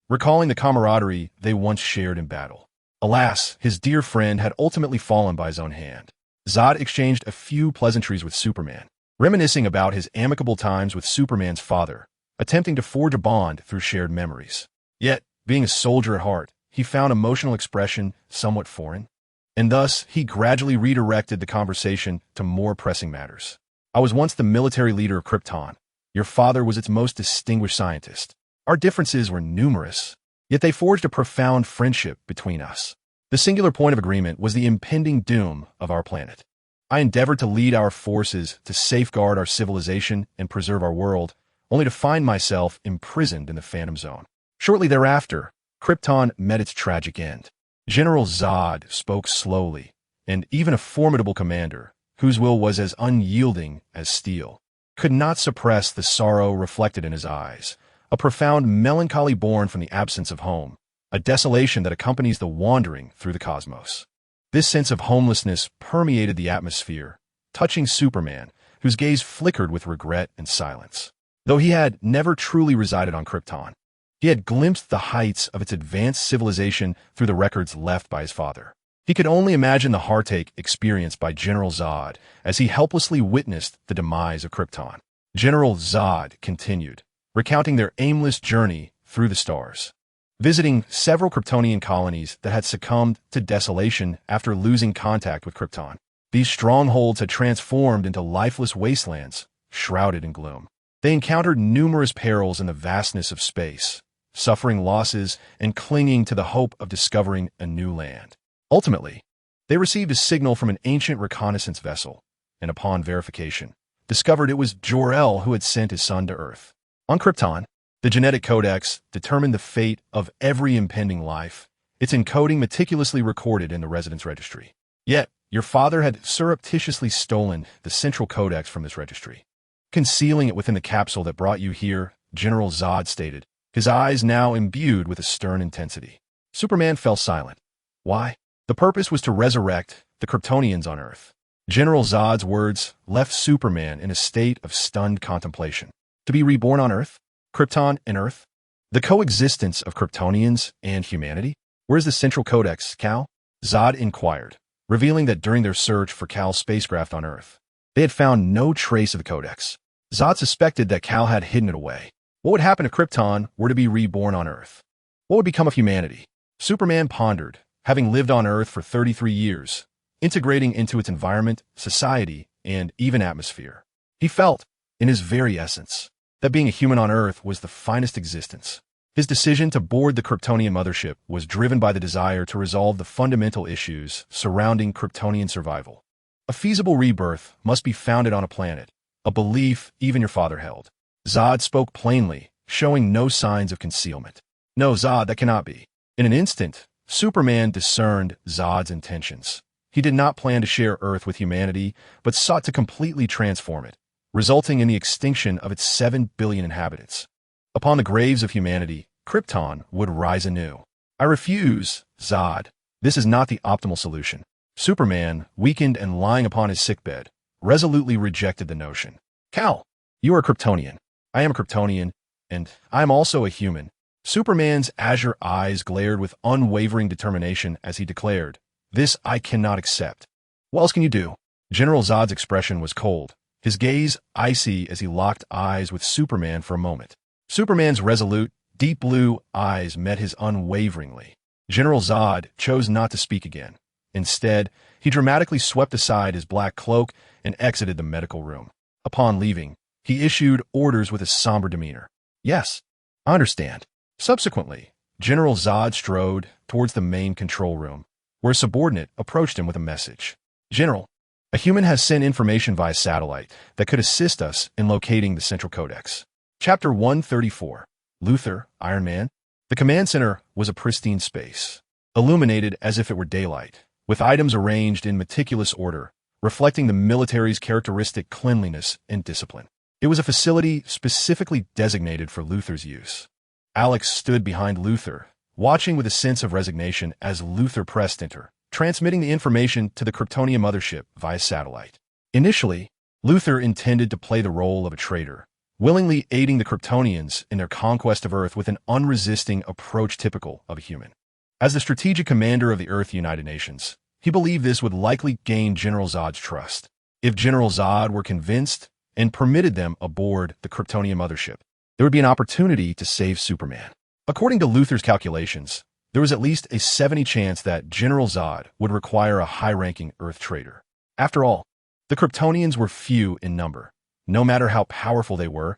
recalling the camaraderie they once shared in battle. Alas, his dear friend had ultimately fallen by his own hand. Zod exchanged a few pleasantries with Superman, reminiscing about his amicable times with Superman's father, attempting to forge a bond through shared memories. Yet, being a soldier at heart, he found emotional expression somewhat foreign, and thus he gradually redirected the conversation to more pressing matters. "I was once the military leader of Krypton. Your father was its most distinguished scientist. Our differences were numerous, yet they forged a profound friendship between us. The singular point of agreement was the impending doom of our planet. I endeavored to lead our forces to safeguard our civilization and preserve our world, only to find myself imprisoned in the Phantom Zone. Shortly thereafter, Krypton met its tragic end. General Zod spoke slowly, and even a formidable commander, whose will was as unyielding as steel, could not suppress the sorrow reflected in his eyes, a profound melancholy born from the absence of home, a desolation that accompanies the wandering through the cosmos. This sense of homelessness permeated the atmosphere, touching Superman, whose gaze flickered with regret and silence. Though he had never truly resided on Krypton, he had glimpsed the heights of its advanced civilization through the records left by his father. He could only imagine the heartache experienced by General Zod as he helplessly witnessed the demise of Krypton. General Zod continued, recounting their aimless journey through the stars, visiting several Kryptonian colonies that had succumbed to desolation after losing contact with Krypton. These strongholds had transformed into lifeless wastelands, shrouded in gloom. They encountered numerous perils in the vastness of space, suffering losses and clinging to the hope of discovering a new land. Ultimately, they received a signal from an ancient reconnaissance vessel, and upon verification, discovered it was Jor-El who had sent his son to Earth. On Krypton, the genetic codex determined the fate of every impending life, its encoding meticulously recorded in the residence registry. Yet, your father had surreptitiously stolen the central codex from this registry, concealing it within the capsule that brought you here, General Zod stated, his eyes now imbued with a stern intensity. Superman fell silent. Why? The purpose was to resurrect the Kryptonians on Earth. General Zod's words left Superman in a state of stunned contemplation. To be reborn on Earth? Krypton and Earth? The coexistence of Kryptonians and humanity? Where's the central codex, Kal? Zod inquired, revealing that during their search for Kal's spacecraft on Earth, They had found no trace of the codex. Zod suspected that Cal had hidden it away. What would happen if Krypton were to be reborn on Earth? What would become of humanity? Superman pondered, having lived on Earth for 33 years, integrating into its environment, society, and even atmosphere. He felt, in his very essence, that being a human on Earth was the finest existence. His decision to board the Kryptonian mothership was driven by the desire to resolve the fundamental issues surrounding Kryptonian survival. A feasible rebirth must be founded on a planet, a belief even your father held. Zod spoke plainly, showing no signs of concealment. No, Zod, that cannot be. In an instant, Superman discerned Zod's intentions. He did not plan to share Earth with humanity, but sought to completely transform it, resulting in the extinction of its 7 billion inhabitants. Upon the graves of humanity, Krypton would rise anew. I refuse, Zod. This is not the optimal solution. Superman, weakened and lying upon his sickbed, resolutely rejected the notion. Cal, you are a Kryptonian. I am a Kryptonian, and I am also a human. Superman's azure eyes glared with unwavering determination as he declared, "This I cannot accept." What else can you do? General Zod's expression was cold, his gaze icy as he locked eyes with Superman for a moment. Superman's resolute, deep blue eyes met his unwaveringly. General Zod chose not to speak again. Instead, he dramatically swept aside his black cloak and exited the medical room. Upon leaving, he issued orders with a somber demeanor. Yes, I understand. Subsequently, General Zod strode towards the main control room, where a subordinate approached him with a message. General, a human has sent information via satellite that could assist us in locating the Central Codex. Chapter 134, Luthor, Iron Man. The command center was a pristine space, illuminated as if it were daylight, with items arranged in meticulous order, reflecting the military's characteristic cleanliness and discipline. It was a facility specifically designated for Luthor's use. Alex stood behind Luthor, watching with a sense of resignation as Luthor pressed enter, transmitting the information to the Kryptonian mothership via satellite. Initially, Luthor intended to play the role of a traitor, willingly aiding the Kryptonians in their conquest of Earth with an unresisting approach typical of a human. As the strategic commander of the Earth United Nations, he believed this would likely gain General Zod's trust. If General Zod were convinced and permitted them aboard the Kryptonian mothership, there would be an opportunity to save Superman. According to Luthor's calculations, there was at least a 70% chance that General Zod would require a high-ranking Earth traitor. After all, the Kryptonians were few in number. No matter how powerful they were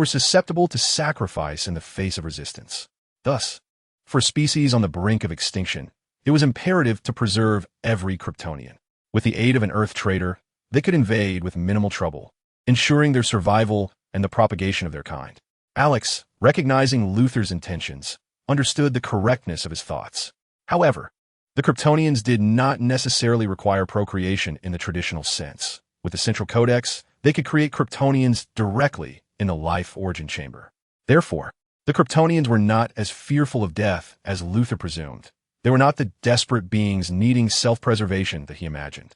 susceptible to sacrifice in the face of resistance. Thus, for a species on the brink of extinction, it was imperative to preserve every Kryptonian. With the aid of an Earth traitor, they could invade with minimal trouble, ensuring their survival and the propagation of their kind. Alex, recognizing Luthor's intentions, understood the correctness of his thoughts. However, the Kryptonians did not necessarily require procreation in the traditional sense. With the Central Codex, they could create Kryptonians directly in the life origin chamber. Therefore, the Kryptonians were not as fearful of death as Luthor presumed. They were not the desperate beings needing self-preservation that he imagined.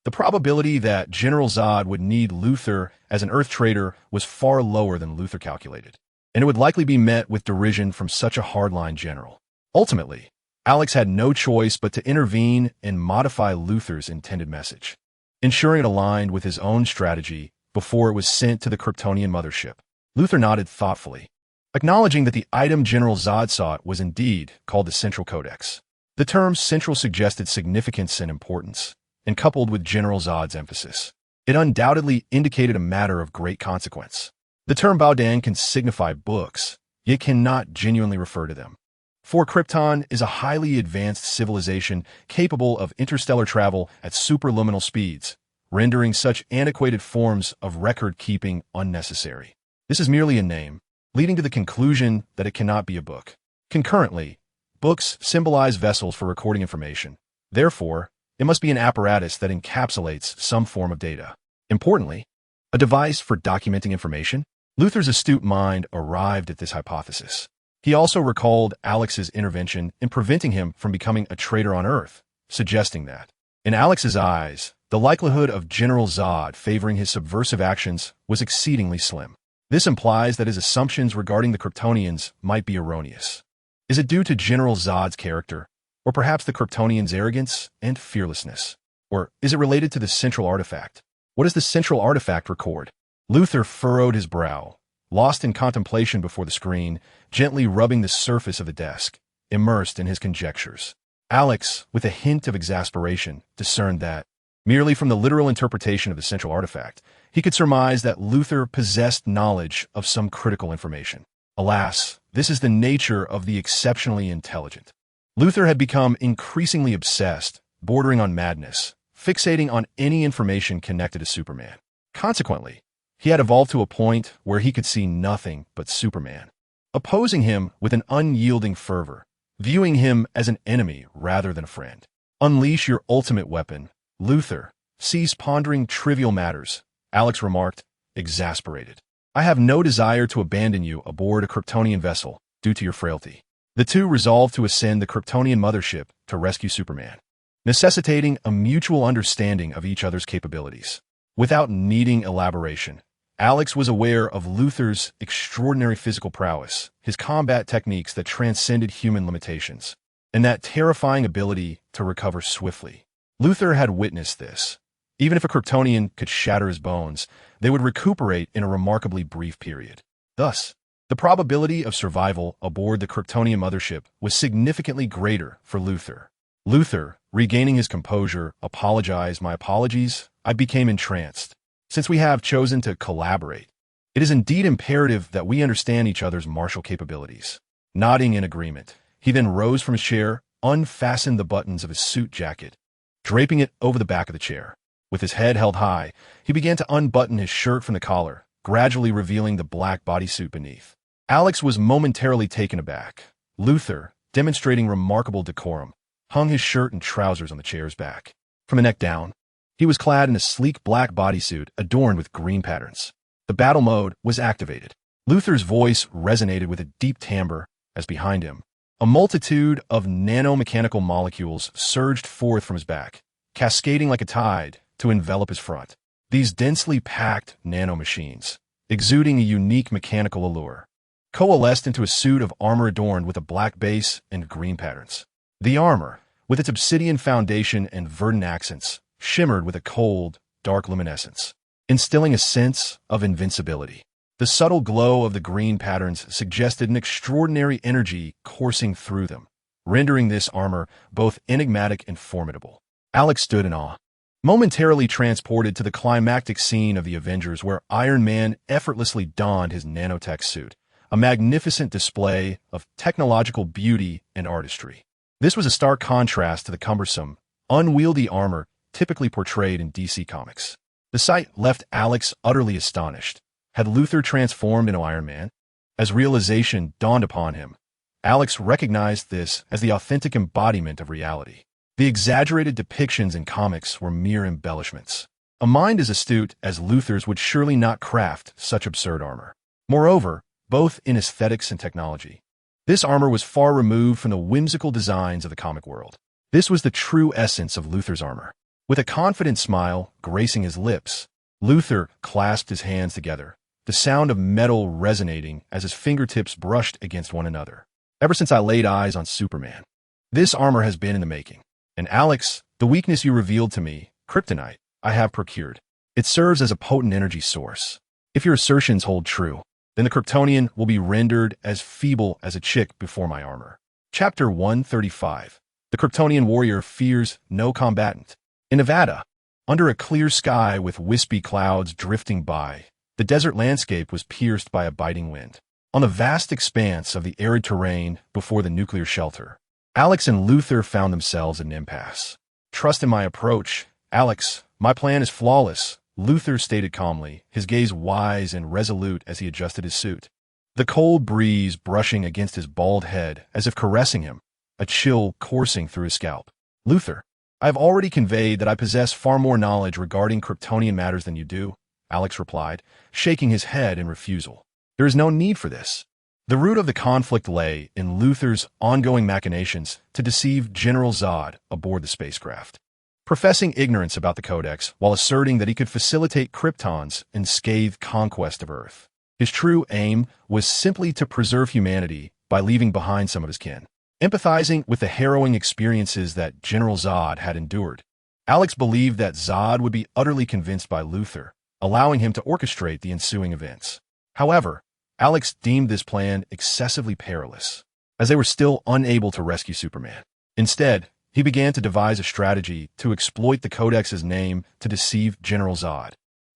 The probability that General Zod would need Luthor as an Earth traitor was far lower than Luthor calculated, and it would likely be met with derision from such a hardline general. Ultimately, Alex had no choice but to intervene and modify Luthor's intended message, ensuring it aligned with his own strategy before it was sent to the Kryptonian mothership. Luthor nodded thoughtfully, acknowledging that the item General Zod sought was indeed called the Central Codex. The term central suggested significance and importance, and coupled with General Zod's emphasis, it undoubtedly indicated a matter of great consequence. The term Baudan can signify books, yet cannot genuinely refer to them. For Krypton is a highly advanced civilization capable of interstellar travel at superluminal speeds, rendering such antiquated forms of record-keeping unnecessary. This is merely a name, leading to the conclusion that it cannot be a book. Concurrently, books symbolize vessels for recording information. Therefore, it must be an apparatus that encapsulates some form of data. Importantly, a device for documenting information. Luthor's astute mind arrived at this hypothesis. He also recalled Alex's intervention in preventing him from becoming a traitor on Earth, suggesting that, in Alex's eyes, the likelihood of General Zod favoring his subversive actions was exceedingly slim. This implies that his assumptions regarding the Kryptonians might be erroneous. Is it due to General Zod's character, or perhaps the Kryptonians' arrogance and fearlessness? Or is it related to the central artifact? What does the central artifact record? Luther furrowed his brow, lost in contemplation before the screen, gently rubbing the surface of the desk, immersed in his conjectures. Alex, with a hint of exasperation, discerned that, merely from the literal interpretation of the central artifact, he could surmise that Luther possessed knowledge of some critical information. Alas, this is the nature of the exceptionally intelligent. Luther had become increasingly obsessed, bordering on madness, fixating on any information connected to Superman. Consequently, he had evolved to a point where he could see nothing but Superman, opposing him with an unyielding fervor, viewing him as an enemy rather than a friend. Unleash your ultimate weapon, Luther. Cease pondering trivial matters, Alex remarked, exasperated. I have no desire to abandon you aboard a Kryptonian vessel due to your frailty. The two resolved to ascend the Kryptonian mothership to rescue Superman, necessitating a mutual understanding of each other's capabilities. Without needing elaboration, Alex was aware of Luther's extraordinary physical prowess, his combat techniques that transcended human limitations, and that terrifying ability to recover swiftly. Luther had witnessed this. Even if a Kryptonian could shatter his bones, they would recuperate in a remarkably brief period. Thus, the probability of survival aboard the Kryptonian mothership was significantly greater for Luther. Luther, regaining his composure, apologized. My apologies. I became entranced. Since we have chosen to collaborate, it is indeed imperative that we understand each other's martial capabilities. Nodding in agreement, he then rose from his chair, unfastened the buttons of his suit jacket, draping it over the back of the chair. With his head held high, he began to unbutton his shirt from the collar, gradually revealing the black bodysuit beneath. Alex was momentarily taken aback. Luther, demonstrating remarkable decorum, hung his shirt and trousers on the chair's back. From the neck down, he was clad in a sleek black bodysuit adorned with green patterns. The battle mode was activated. Luther's voice resonated with a deep timbre as behind him, a multitude of nanomechanical molecules surged forth from his back, cascading like a tide to envelop his front. These densely packed nanomachines, exuding a unique mechanical allure, coalesced into a suit of armor adorned with a black base and green patterns. The armor, with its obsidian foundation and verdant accents, shimmered with a cold, dark luminescence, instilling a sense of invincibility. The subtle glow of the green patterns suggested an extraordinary energy coursing through them, rendering this armor both enigmatic and formidable. Alex stood in awe, momentarily transported to the climactic scene of the Avengers where Iron Man effortlessly donned his nanotech suit, a magnificent display of technological beauty and artistry. This was a stark contrast to the cumbersome, unwieldy armor typically portrayed in DC Comics. The sight left Alex utterly astonished. Had Luther transformed into Iron Man? As realization dawned upon him, Alex recognized this as the authentic embodiment of reality. The exaggerated depictions in comics were mere embellishments. A mind as astute as Luther's would surely not craft such absurd armor. Moreover, both in aesthetics and technology, this armor was far removed from the whimsical designs of the comic world. This was the true essence of Luther's armor. With a confident smile gracing his lips, Luther clasped his hands together, the sound of metal resonating as his fingertips brushed against one another. Ever since I laid eyes on Superman, this armor has been in the making. And Alex, the weakness you revealed to me, kryptonite, I have procured. It serves as a potent energy source. If your assertions hold true, then the Kryptonian will be rendered as feeble as a chick before my armor. Chapter 135. The Kryptonian warrior fears no combatant. In Nevada, under a clear sky with wispy clouds drifting by, the desert landscape was pierced by a biting wind. On the vast expanse of the arid terrain before the nuclear shelter, Alex and Luther found themselves at an impasse. Trust in my approach, Alex. My plan is flawless, Luther stated calmly, his gaze wise and resolute as he adjusted his suit. The cold breeze brushing against his bald head as if caressing him, a chill coursing through his scalp. Luther, I have already conveyed that I possess far more knowledge regarding Kryptonian matters than you do, Alex replied, shaking his head in refusal. There is no need for this. The root of the conflict lay in Luther's ongoing machinations to deceive General Zod aboard the spacecraft. Professing ignorance about the Codex while asserting that he could facilitate Krypton's unscathed conquest of Earth. His true aim was simply to preserve humanity by leaving behind some of his kin. Empathizing with the harrowing experiences that General Zod had endured, Alex believed that Zod would be utterly convinced by Luthor, allowing him to orchestrate the ensuing events. However, Alex deemed this plan excessively perilous, as they were still unable to rescue Superman. Instead, he began to devise a strategy to exploit the Codex's name to deceive General Zod,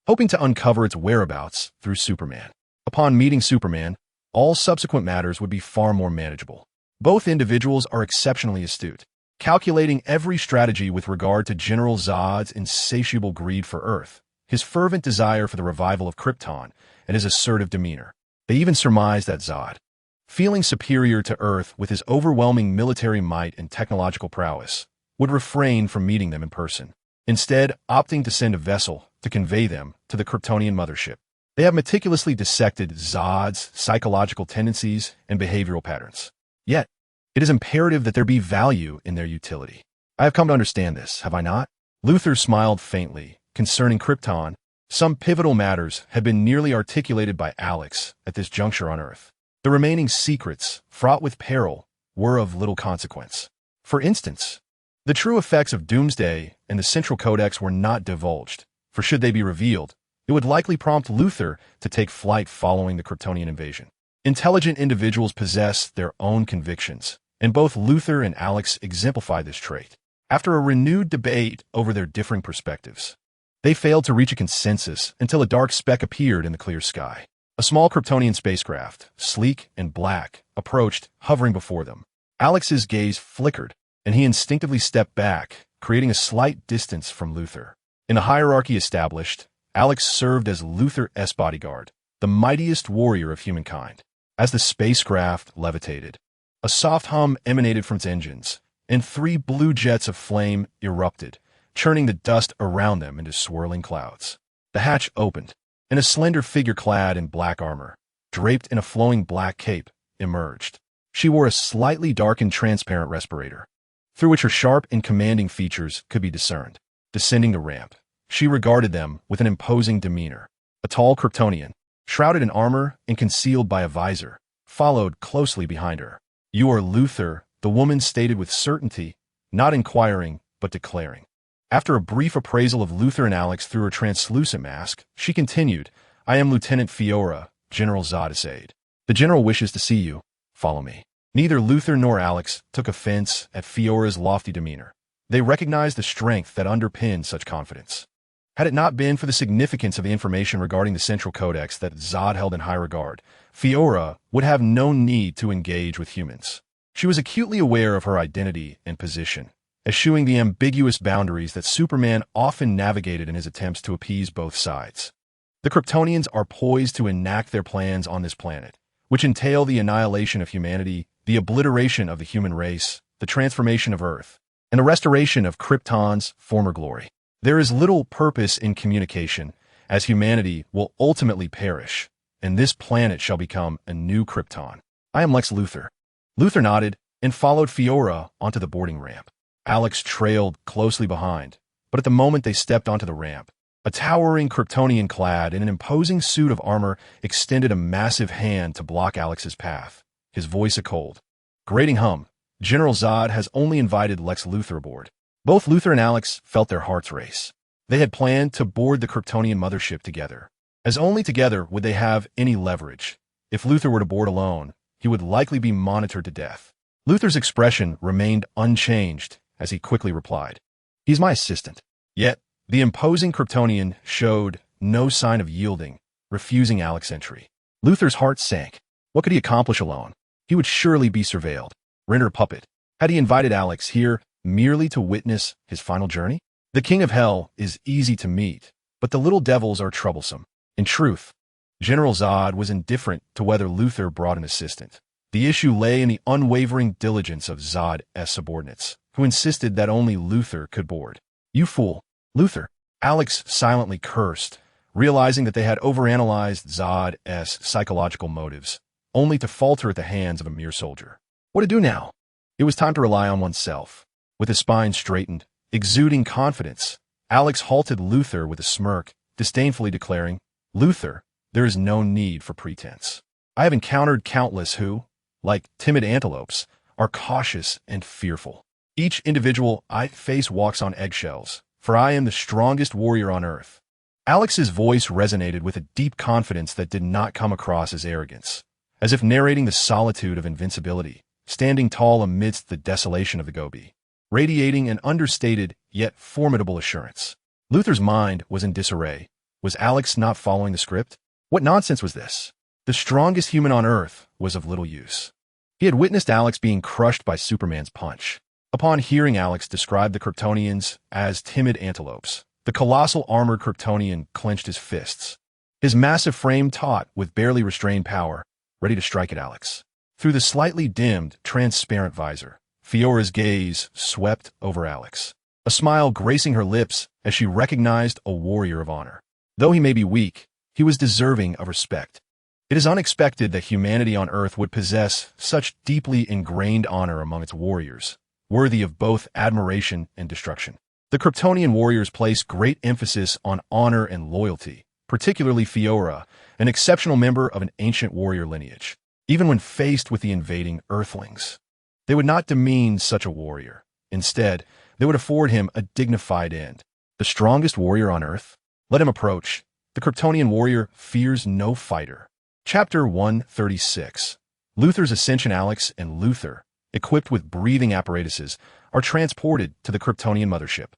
hoping to uncover its whereabouts through Superman. Upon meeting Superman, all subsequent matters would be far more manageable. Both individuals are exceptionally astute, calculating every strategy with regard to General Zod's insatiable greed for Earth, his fervent desire for the revival of Krypton, and his assertive demeanor. They even surmised that Zod, feeling superior to Earth with his overwhelming military might and technological prowess, would refrain from meeting them in person, instead opting to send a vessel to convey them to the Kryptonian mothership. They have meticulously dissected Zod's psychological tendencies and behavioral patterns. Yet, it is imperative that there be value in their utility. I have come to understand this, have I not? Luthor smiled faintly. Concerning Krypton, some pivotal matters had been nearly articulated by Alex at this juncture on Earth. The remaining secrets, fraught with peril, were of little consequence. For instance, the true effects of Doomsday and the Central Codex were not divulged, for should they be revealed, it would likely prompt Luthor to take flight following the Kryptonian invasion. Intelligent individuals possess their own convictions, and both Luthor and Alex exemplify this trait. After a renewed debate over their differing perspectives, they failed to reach a consensus until a dark speck appeared in the clear sky. A small Kryptonian spacecraft, sleek and black, approached, hovering before them. Alex's gaze flickered, and he instinctively stepped back, creating a slight distance from Luthor. In a hierarchy established, Alex served as Luthor's bodyguard, the mightiest warrior of humankind. As the spacecraft levitated, a soft hum emanated from its engines, and 3 blue jets of flame erupted, churning the dust around them into swirling clouds. The hatch opened, and a slender figure clad in black armor, draped in a flowing black cape, emerged. She wore a slightly darkened transparent respirator, through which her sharp and commanding features could be discerned. Descending the ramp, she regarded them with an imposing demeanor. A tall Kryptonian, shrouded in armor and concealed by a visor, followed closely behind her. "You are Luthor," the woman stated with certainty, not inquiring, but declaring. After a brief appraisal of Luthor and Alex through her translucent mask, she continued, "I am Lieutenant Fiora, General Zod's aide. The General wishes to see you. Follow me." Neither Luthor nor Alex took offense at Fiora's lofty demeanor. They recognized the strength that underpinned such confidence. Had it not been for the significance of the information regarding the Central Codex that Zod held in high regard, Fiora would have no need to engage with humans. She was acutely aware of her identity and position, eschewing the ambiguous boundaries that Superman often navigated in his attempts to appease both sides. The Kryptonians are poised to enact their plans on this planet, which entail the annihilation of humanity, the obliteration of the human race, the transformation of Earth, and the restoration of Krypton's former glory. There is little purpose in communication, as humanity will ultimately perish, and this planet shall become a new Krypton. I am Lex Luthor. Luthor nodded and followed Fiora onto the boarding ramp. Alex trailed closely behind, but at the moment they stepped onto the ramp, a towering Kryptonian clad in an imposing suit of armor extended a massive hand to block Alex's path, his voice a cold, grating hum. "General Zod has only invited Lex Luthor aboard." Both Luthor and Alex felt their hearts race. They had planned to board the Kryptonian mothership together, as only together would they have any leverage. If Luthor were to board alone, he would likely be monitored to death. Luthor's expression remained unchanged as he quickly replied, "He's my assistant." Yet, the imposing Kryptonian showed no sign of yielding, refusing Alex's entry. Luthor's heart sank. What could he accomplish alone? He would surely be surveilled, rendered a puppet. Had he invited Alex here merely to witness his final journey? The King of Hell is easy to meet, but the little devils are troublesome. In truth, General Zod was indifferent to whether Luthor brought an assistant. The issue lay in the unwavering diligence of Zod's subordinates, who insisted that only Luthor could board. "You fool, Luthor!" Alex silently cursed, realizing that they had overanalyzed Zod's psychological motives, only to falter at the hands of a mere soldier. What to do now? It was time to rely on oneself. With his spine straightened, exuding confidence, Alex halted Luthor with a smirk, disdainfully declaring, "Luthor, there is no need for pretense. I have encountered countless who, like timid antelopes, are cautious and fearful. Each individual I face walks on eggshells, for I am the strongest warrior on earth." Alex's voice resonated with a deep confidence that did not come across as arrogance, as if narrating the solitude of invincibility, standing tall amidst the desolation of the Gobi, radiating an understated yet formidable assurance. Luther's mind was in disarray. Was Alex not following the script? What nonsense was this? The strongest human on Earth was of little use. He had witnessed Alex being crushed by Superman's punch. Upon hearing Alex describe the Kryptonians as timid antelopes, the colossal armored Kryptonian clenched his fists, his massive frame taut with barely restrained power, ready to strike at Alex. Through the slightly dimmed, transparent visor, Fiora's gaze swept over Alex, a smile gracing her lips as she recognized a warrior of honor. Though he may be weak, he was deserving of respect. It is unexpected that humanity on Earth would possess such deeply ingrained honor among its warriors, worthy of both admiration and destruction. The Kryptonian warriors place great emphasis on honor and loyalty, particularly Fiora, an exceptional member of an ancient warrior lineage. Even when faced with the invading Earthlings, they would not demean such a warrior. Instead, they would afford him a dignified end. The strongest warrior on Earth? Let him approach. The Kryptonian warrior fears no fighter. Chapter 136. Luther's Ascension. Alex and Luther, equipped with breathing apparatuses, are transported to the Kryptonian mothership.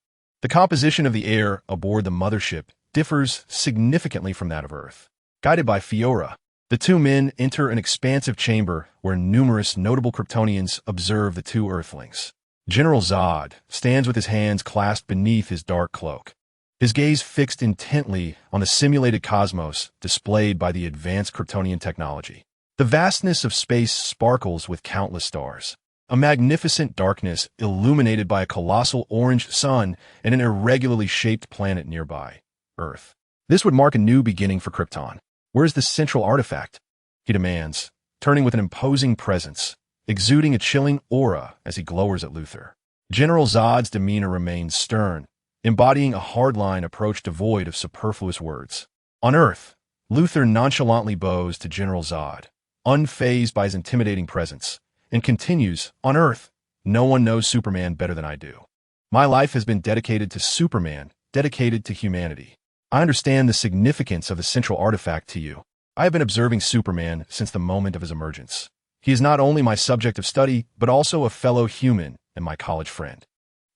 The composition of the air aboard the mothership differs significantly from that of Earth. Guided by Fiora, the two men enter an expansive chamber where numerous notable Kryptonians observe the two Earthlings. General Zod stands with his hands clasped beneath his dark cloak, his gaze fixed intently on the simulated cosmos displayed by the advanced Kryptonian technology. The vastness of space sparkles with countless stars, a magnificent darkness illuminated by a colossal orange sun and an irregularly shaped planet nearby, Earth. This would mark a new beginning for Krypton. Where is the central artifact? He demands, turning with an imposing presence, exuding a chilling aura as he glowers at Luther. General Zod's demeanor remains stern, embodying a hardline approach devoid of superfluous words. On Earth, Luther nonchalantly bows to General Zod, unfazed by his intimidating presence, and continues, "On Earth, no one knows Superman better than I do. My life has been dedicated to Superman, dedicated to humanity. I understand the significance of the central artifact to you. I have been observing Superman since the moment of his emergence. He is not only my subject of study, but also a fellow human and my college friend.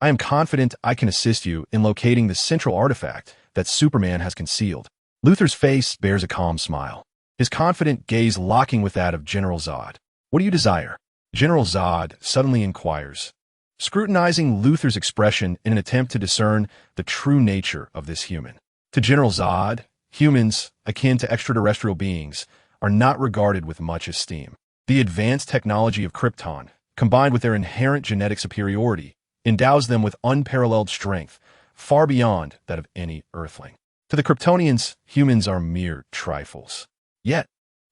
I am confident I can assist you in locating the central artifact that Superman has concealed." Luther's face bears a calm smile, his confident gaze locking with that of General Zod. "What do you desire?" General Zod suddenly inquires, scrutinizing Luther's expression in an attempt to discern the true nature of this human. To General Zod, humans, akin to extraterrestrial beings, are not regarded with much esteem. The advanced technology of Krypton, combined with their inherent genetic superiority, endows them with unparalleled strength, far beyond that of any Earthling. To the Kryptonians, humans are mere trifles. Yet,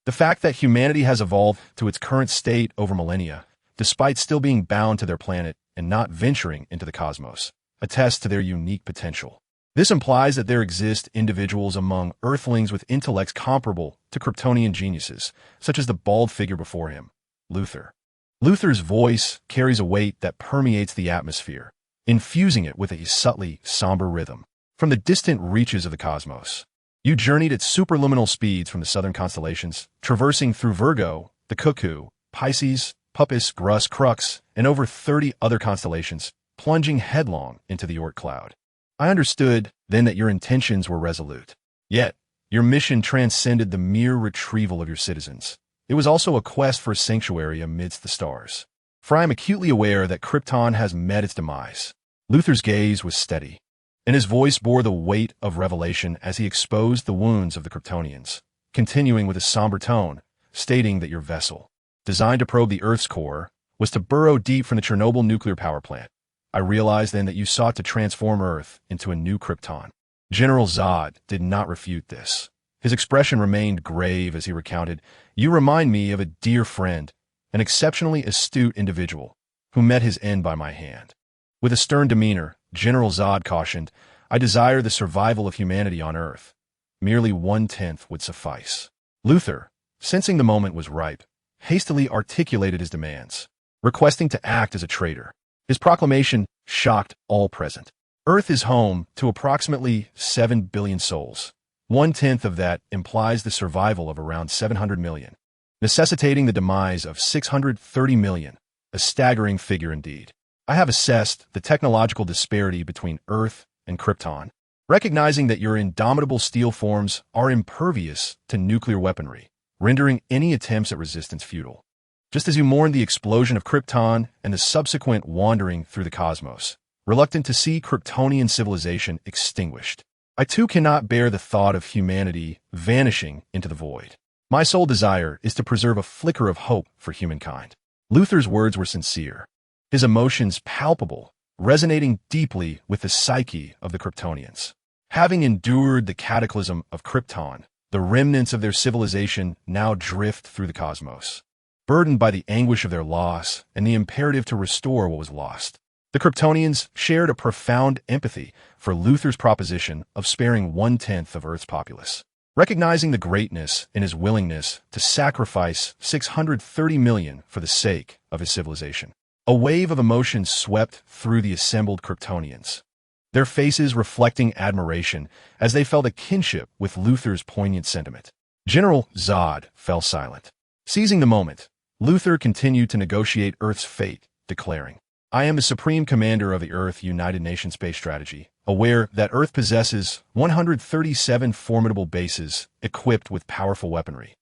the fact that humanity has evolved to its current state over millennia, despite still being bound to their planet and not venturing into the cosmos, attests to their unique potential. This implies that there exist individuals among Earthlings with intellects comparable to Kryptonian geniuses, such as the bald figure before him, Luther. Luther's voice carries a weight that permeates the atmosphere, infusing it with a subtly somber rhythm. From the distant reaches of the cosmos, you journeyed at superluminal speeds from the southern constellations, traversing through Virgo, the Cuckoo, Pisces, Puppis, Grus, Crux, and over 30 other constellations, plunging headlong into the Oort cloud. I understood then that your intentions were resolute. Yet, your mission transcended the mere retrieval of your citizens. It was also a quest for a sanctuary amidst the stars. For I am acutely aware that Krypton has met its demise. Luther's gaze was steady, and his voice bore the weight of revelation as he exposed the wounds of the Kryptonians, continuing with a somber tone, stating that your vessel, designed to probe the Earth's core, was to burrow deep from the Chernobyl nuclear power plant. I realized then that you sought to transform Earth into a new Krypton. General Zod did not refute this. His expression remained grave as he recounted, "You remind me of a dear friend, an exceptionally astute individual, who met his end by my hand." With a stern demeanor, General Zod cautioned, "I desire the survival of humanity on Earth. Merely 1/10 would suffice." Luther, sensing the moment was ripe, hastily articulated his demands, requesting to act as a traitor. His proclamation shocked all present. Earth is home to approximately 7 billion souls. 1/10 of that implies the survival of around 700 million, necessitating the demise of 630 million, a staggering figure indeed. I have assessed the technological disparity between Earth and Krypton, recognizing that your indomitable steel forms are impervious to nuclear weaponry, rendering any attempts at resistance futile. Just as you mourn the explosion of Krypton and the subsequent wandering through the cosmos, reluctant to see Kryptonian civilization extinguished, I too cannot bear the thought of humanity vanishing into the void. My sole desire is to preserve a flicker of hope for humankind. Luther's words were sincere, his emotions palpable, resonating deeply with the psyche of the Kryptonians. Having endured the cataclysm of Krypton, the remnants of their civilization now drift through the cosmos, burdened by the anguish of their loss and the imperative to restore what was lost. The Kryptonians shared a profound empathy for Luther's proposition of sparing 1/10 of Earth's populace. Recognizing the greatness in his willingness to sacrifice 630 million for the sake of his civilization, a wave of emotion swept through the assembled Kryptonians, their faces reflecting admiration as they felt a kinship with Luther's poignant sentiment. General Zod fell silent. Seizing the moment, Luther continued to negotiate Earth's fate, declaring, "I am the Supreme Commander of the Earth United Nations Space Strategy, aware that Earth possesses 137 formidable bases equipped with powerful weaponry,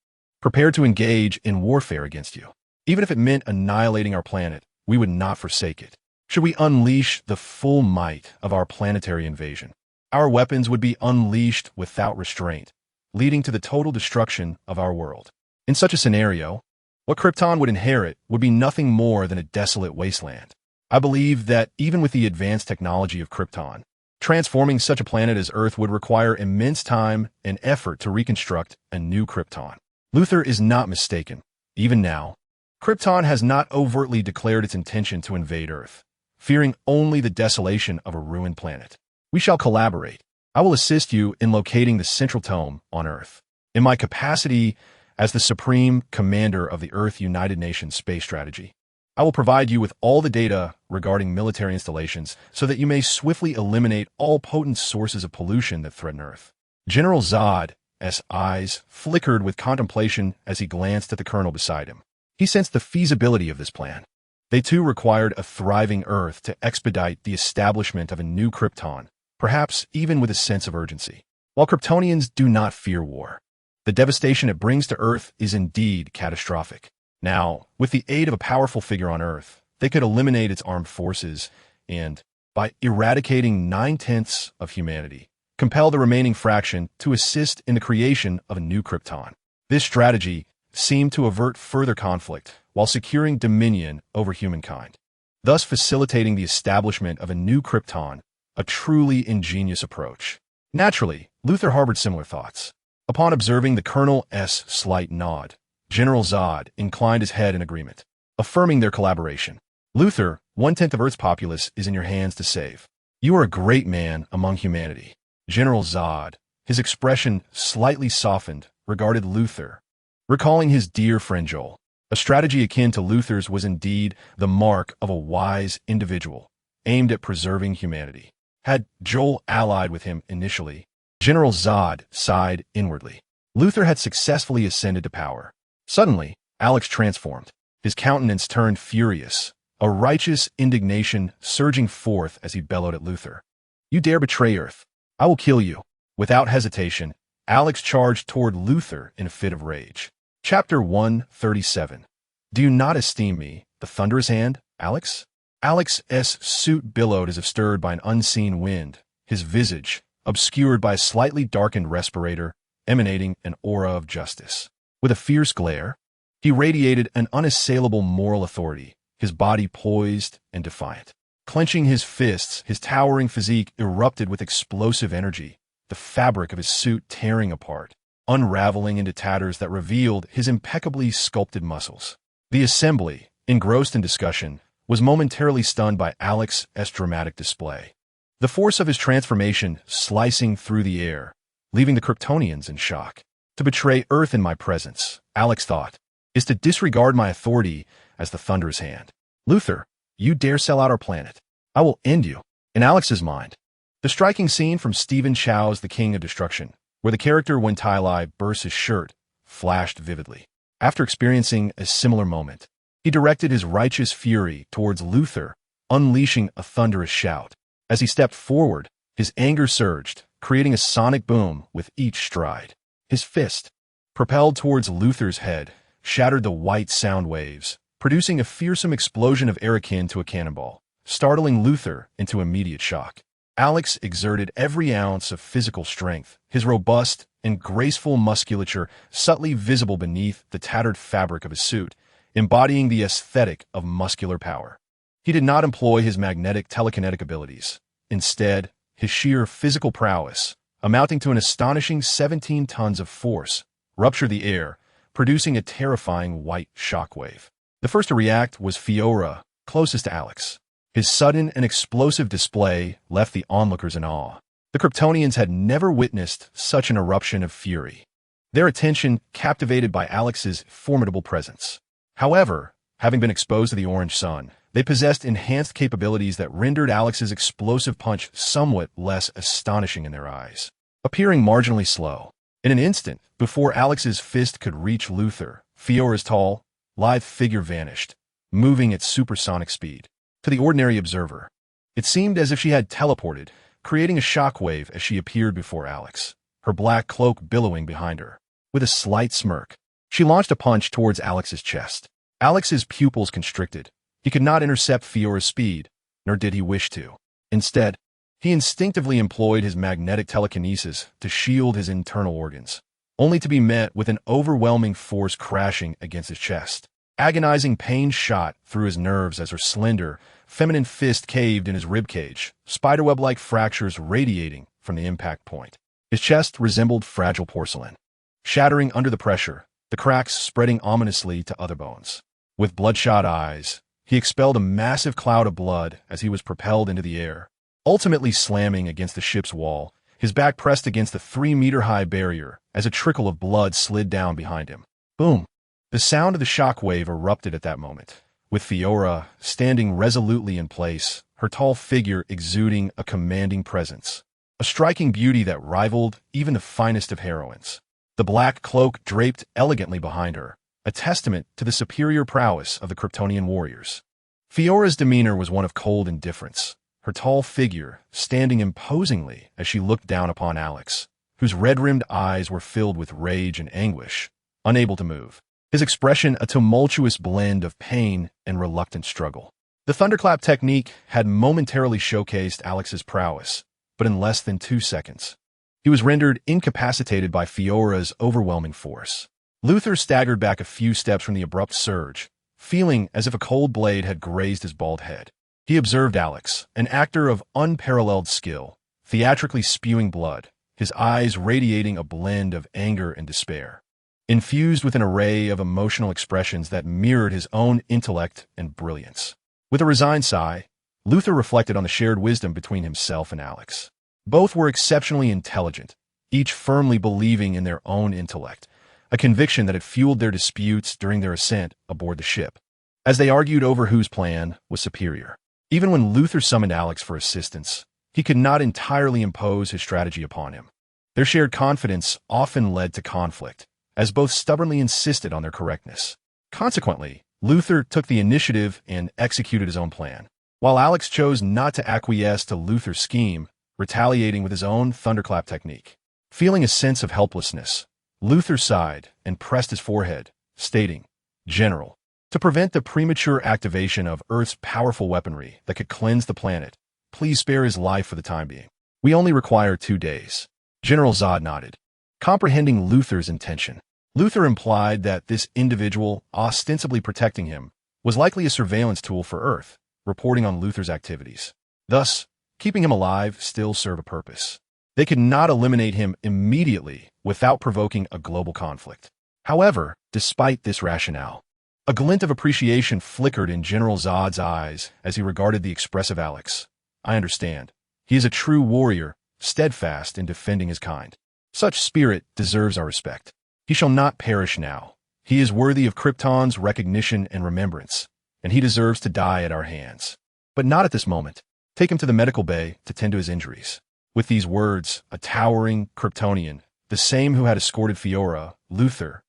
prepared to engage in warfare against you. Even if it meant annihilating our planet, we would not forsake it. Should we unleash the full might of our planetary invasion, our weapons would be unleashed without restraint, leading to the total destruction of our world. In such a scenario, what Krypton would inherit would be nothing more than a desolate wasteland. I believe that even with the advanced technology of Krypton, transforming such a planet as Earth would require immense time and effort to reconstruct a new Krypton." Luther is not mistaken. Even now, Krypton has not overtly declared its intention to invade Earth, fearing only the desolation of a ruined planet. We shall collaborate. I will assist you in locating the central tome on Earth. In my capacity as the Supreme Commander of the Earth United Nations Space Strategy, I will provide you with all the data regarding military installations so that you may swiftly eliminate all potent sources of pollution that threaten Earth. General Zod's eyes flickered with contemplation as he glanced at the colonel beside him. He sensed the feasibility of this plan. They too required a thriving Earth to expedite the establishment of a new Krypton, perhaps even with a sense of urgency. While Kryptonians do not fear war, the devastation it brings to Earth is indeed catastrophic. Now, with the aid of a powerful figure on Earth, they could eliminate its armed forces and, by eradicating 9/10 of humanity, compel the remaining fraction to assist in the creation of a new Krypton. This strategy seemed to avert further conflict while securing dominion over humankind, thus facilitating the establishment of a new Krypton, a truly ingenious approach. Naturally, Luther harbored similar thoughts. Upon observing the colonel's slight nod, General Zod inclined his head in agreement, affirming their collaboration. "Luther, 1/10 of Earth's populace is in your hands to save. You are a great man among humanity." General Zod, his expression slightly softened, regarded Luther, recalling his dear friend Joel. A strategy akin to Luther's was indeed the mark of a wise individual, aimed at preserving humanity. Had Joel allied with him initially, General Zod sighed inwardly. Luther had successfully ascended to power. Suddenly, Alex transformed. His countenance turned furious, a righteous indignation surging forth as he bellowed at Luther. "You dare betray Earth? I will kill you." Without hesitation, Alex charged toward Luther in a fit of rage. Chapter 137. "Do you not esteem me, the thunderous hand, Alex?" Alex's suit billowed as if stirred by an unseen wind, his visage obscured by a slightly darkened respirator, emanating an aura of justice. With a fierce glare, he radiated an unassailable moral authority, his body poised and defiant. Clenching his fists, his towering physique erupted with explosive energy, the fabric of his suit tearing apart, unraveling into tatters that revealed his impeccably sculpted muscles. The assembly, engrossed in discussion, was momentarily stunned by Alex's dramatic display. The force of his transformation slicing through the air, leaving the Kryptonians in shock. To betray Earth in my presence, Alex thought, is to disregard my authority as the thunderous hand. "Luther, you dare sell out our planet. I will end you." In Alex's mind, The striking scene from Stephen Chow's The King of Destruction, where the character when Tai Lai bursts his shirt, flashed vividly. After experiencing a similar moment, he directed his righteous fury towards Luther, unleashing a thunderous shout. As he stepped forward, his anger surged, creating a sonic boom with each stride. His fist, propelled towards Luther's head, shattered the white sound waves, producing a fearsome explosion of air akin to a cannonball, startling Luther into immediate shock. Alex exerted every ounce of physical strength, his robust and graceful musculature subtly visible beneath the tattered fabric of his suit, embodying the aesthetic of muscular power. He did not employ his magnetic telekinetic abilities. Instead, his sheer physical prowess, amounting to an astonishing 17 tons of force, ruptured the air, producing a terrifying white shockwave. The first to react was Fiora, closest to Alex. His sudden and explosive display left the onlookers in awe. The Kryptonians had never witnessed such an eruption of fury, their attention captivated by Alex's formidable presence. However, having been exposed to the orange sun, they possessed enhanced capabilities that rendered Alex's explosive punch somewhat less astonishing in their eyes. Appearing marginally slow, in an instant, before Alex's fist could reach Luther, Fiora's tall, lithe figure vanished, moving at supersonic speed. To the ordinary observer, it seemed as if she had teleported, creating a shockwave as she appeared before Alex, her black cloak billowing behind her. With a slight smirk, she launched a punch towards Alex's chest. Alex's pupils constricted. He could not intercept Fiora's speed, nor did he wish to. Instead, he instinctively employed his magnetic telekinesis to shield his internal organs, only to be met with an overwhelming force crashing against his chest. Agonizing pain shot through his nerves as her slender, feminine fist caved in his ribcage, spiderweb-like fractures radiating from the impact point. His chest resembled fragile porcelain, shattering under the pressure, the cracks spreading ominously to other bones. With bloodshot eyes, he expelled a massive cloud of blood as he was propelled into the air, ultimately slamming against the ship's wall, his back pressed against the 3-meter-high barrier as a trickle of blood slid down behind him. Boom! The sound of the shockwave erupted at that moment, with Fiora standing resolutely in place, her tall figure exuding a commanding presence, a striking beauty that rivaled even the finest of heroines. The black cloak draped elegantly behind her, a testament to the superior prowess of the Kryptonian warriors. Fiora's demeanor was one of cold indifference, her tall figure standing imposingly as she looked down upon Alex, whose red-rimmed eyes were filled with rage and anguish, unable to move. His expression a tumultuous blend of pain and reluctant struggle. The thunderclap technique had momentarily showcased Alex's prowess, but in less than 2 seconds, he was rendered incapacitated by Fiora's overwhelming force. Luther staggered back a few steps from the abrupt surge, feeling as if a cold blade had grazed his bald head. He observed Alex, an actor of unparalleled skill, theatrically spewing blood, his eyes radiating a blend of anger and despair, infused with an array of emotional expressions that mirrored his own intellect and brilliance. With a resigned sigh, Luther reflected on the shared wisdom between himself and Alex. Both were exceptionally intelligent, each firmly believing in their own intellect, a conviction that had fueled their disputes during their ascent aboard the ship, as they argued over whose plan was superior. Even when Luther summoned Alex for assistance, he could not entirely impose his strategy upon him. Their shared confidence often led to conflict, as both stubbornly insisted on their correctness. Consequently, Luther took the initiative and executed his own plan, while Alex chose not to acquiesce to Luther's scheme, retaliating with his own thunderclap technique. Feeling a sense of helplessness, Luther sighed and pressed his forehead, stating, "General, to prevent the premature activation of Earth's powerful weaponry that could cleanse the planet, please spare his life for the time being. We only require 2 days." General Zod nodded, comprehending Luther's intention. Luther implied that this individual, ostensibly protecting him, was likely a surveillance tool for Earth, reporting on Luther's activities. Thus, keeping him alive still served a purpose. They could not eliminate him immediately without provoking a global conflict. However, despite this rationale, a glint of appreciation flickered in General Zod's eyes as he regarded the expressive Alex. "I understand. He is a true warrior, steadfast in defending his kind. Such spirit deserves our respect. He shall not perish now. He is worthy of Krypton's recognition and remembrance, and he deserves to die at our hands. But not at this moment. Take him to the medical bay to tend to his injuries." With these words, a towering Kryptonian, the same who had escorted Fiora, Luther,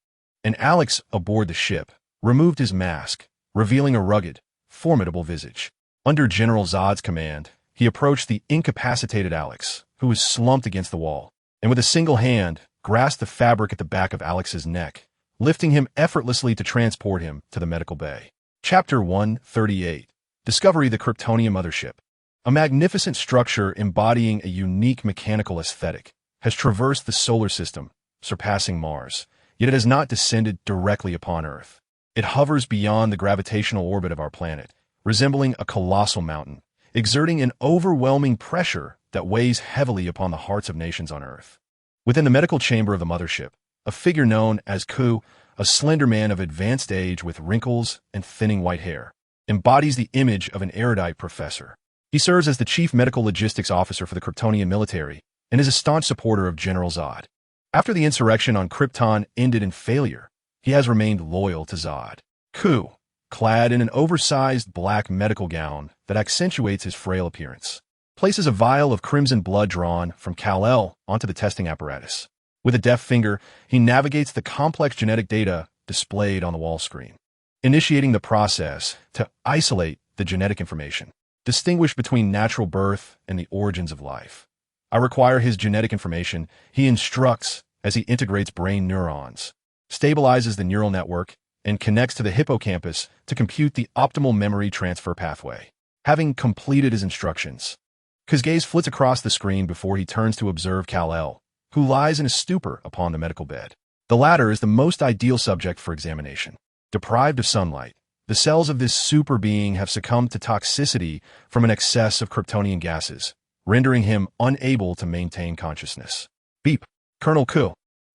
and Alex aboard the ship, removed his mask, revealing a rugged, formidable visage. Under General Zod's command, he approached the incapacitated Alex, who was slumped against the wall, and with a single hand, grasped the fabric at the back of Alex's neck, lifting him effortlessly to transport him to the medical bay. Chapter 138. Discovery the Kryptonian Mothership. A magnificent structure embodying a unique mechanical aesthetic has traversed the solar system, surpassing Mars, yet it has not descended directly upon Earth. It hovers beyond the gravitational orbit of our planet, resembling a colossal mountain, exerting an overwhelming pressure that weighs heavily upon the hearts of nations on Earth. Within the medical chamber of the mothership, a figure known as Ku, a slender man of advanced age with wrinkles and thinning white hair, embodies the image of an erudite professor. He serves as the chief medical logistics officer for the Kryptonian military and is a staunch supporter of General Zod. After the insurrection on Krypton ended in failure, he has remained loyal to Zod. Ku, clad in an oversized black medical gown that accentuates his frail appearance, places a vial of crimson blood drawn from Kal-El onto the testing apparatus. With a deft finger, he navigates the complex genetic data displayed on the wall screen, initiating the process to isolate the genetic information, distinguish between natural birth and the origins of life. I require his genetic information, he instructs as he integrates brain neurons, stabilizes the neural network, and connects to the hippocampus to compute the optimal memory transfer pathway. Having completed his instructions, his gaze flits across the screen before he turns to observe Kal-El, who lies in a stupor upon the medical bed. The latter is the most ideal subject for examination. Deprived of sunlight, the cells of this super being have succumbed to toxicity from an excess of Kryptonian gases, rendering him unable to maintain consciousness. Beep. Colonel Ku.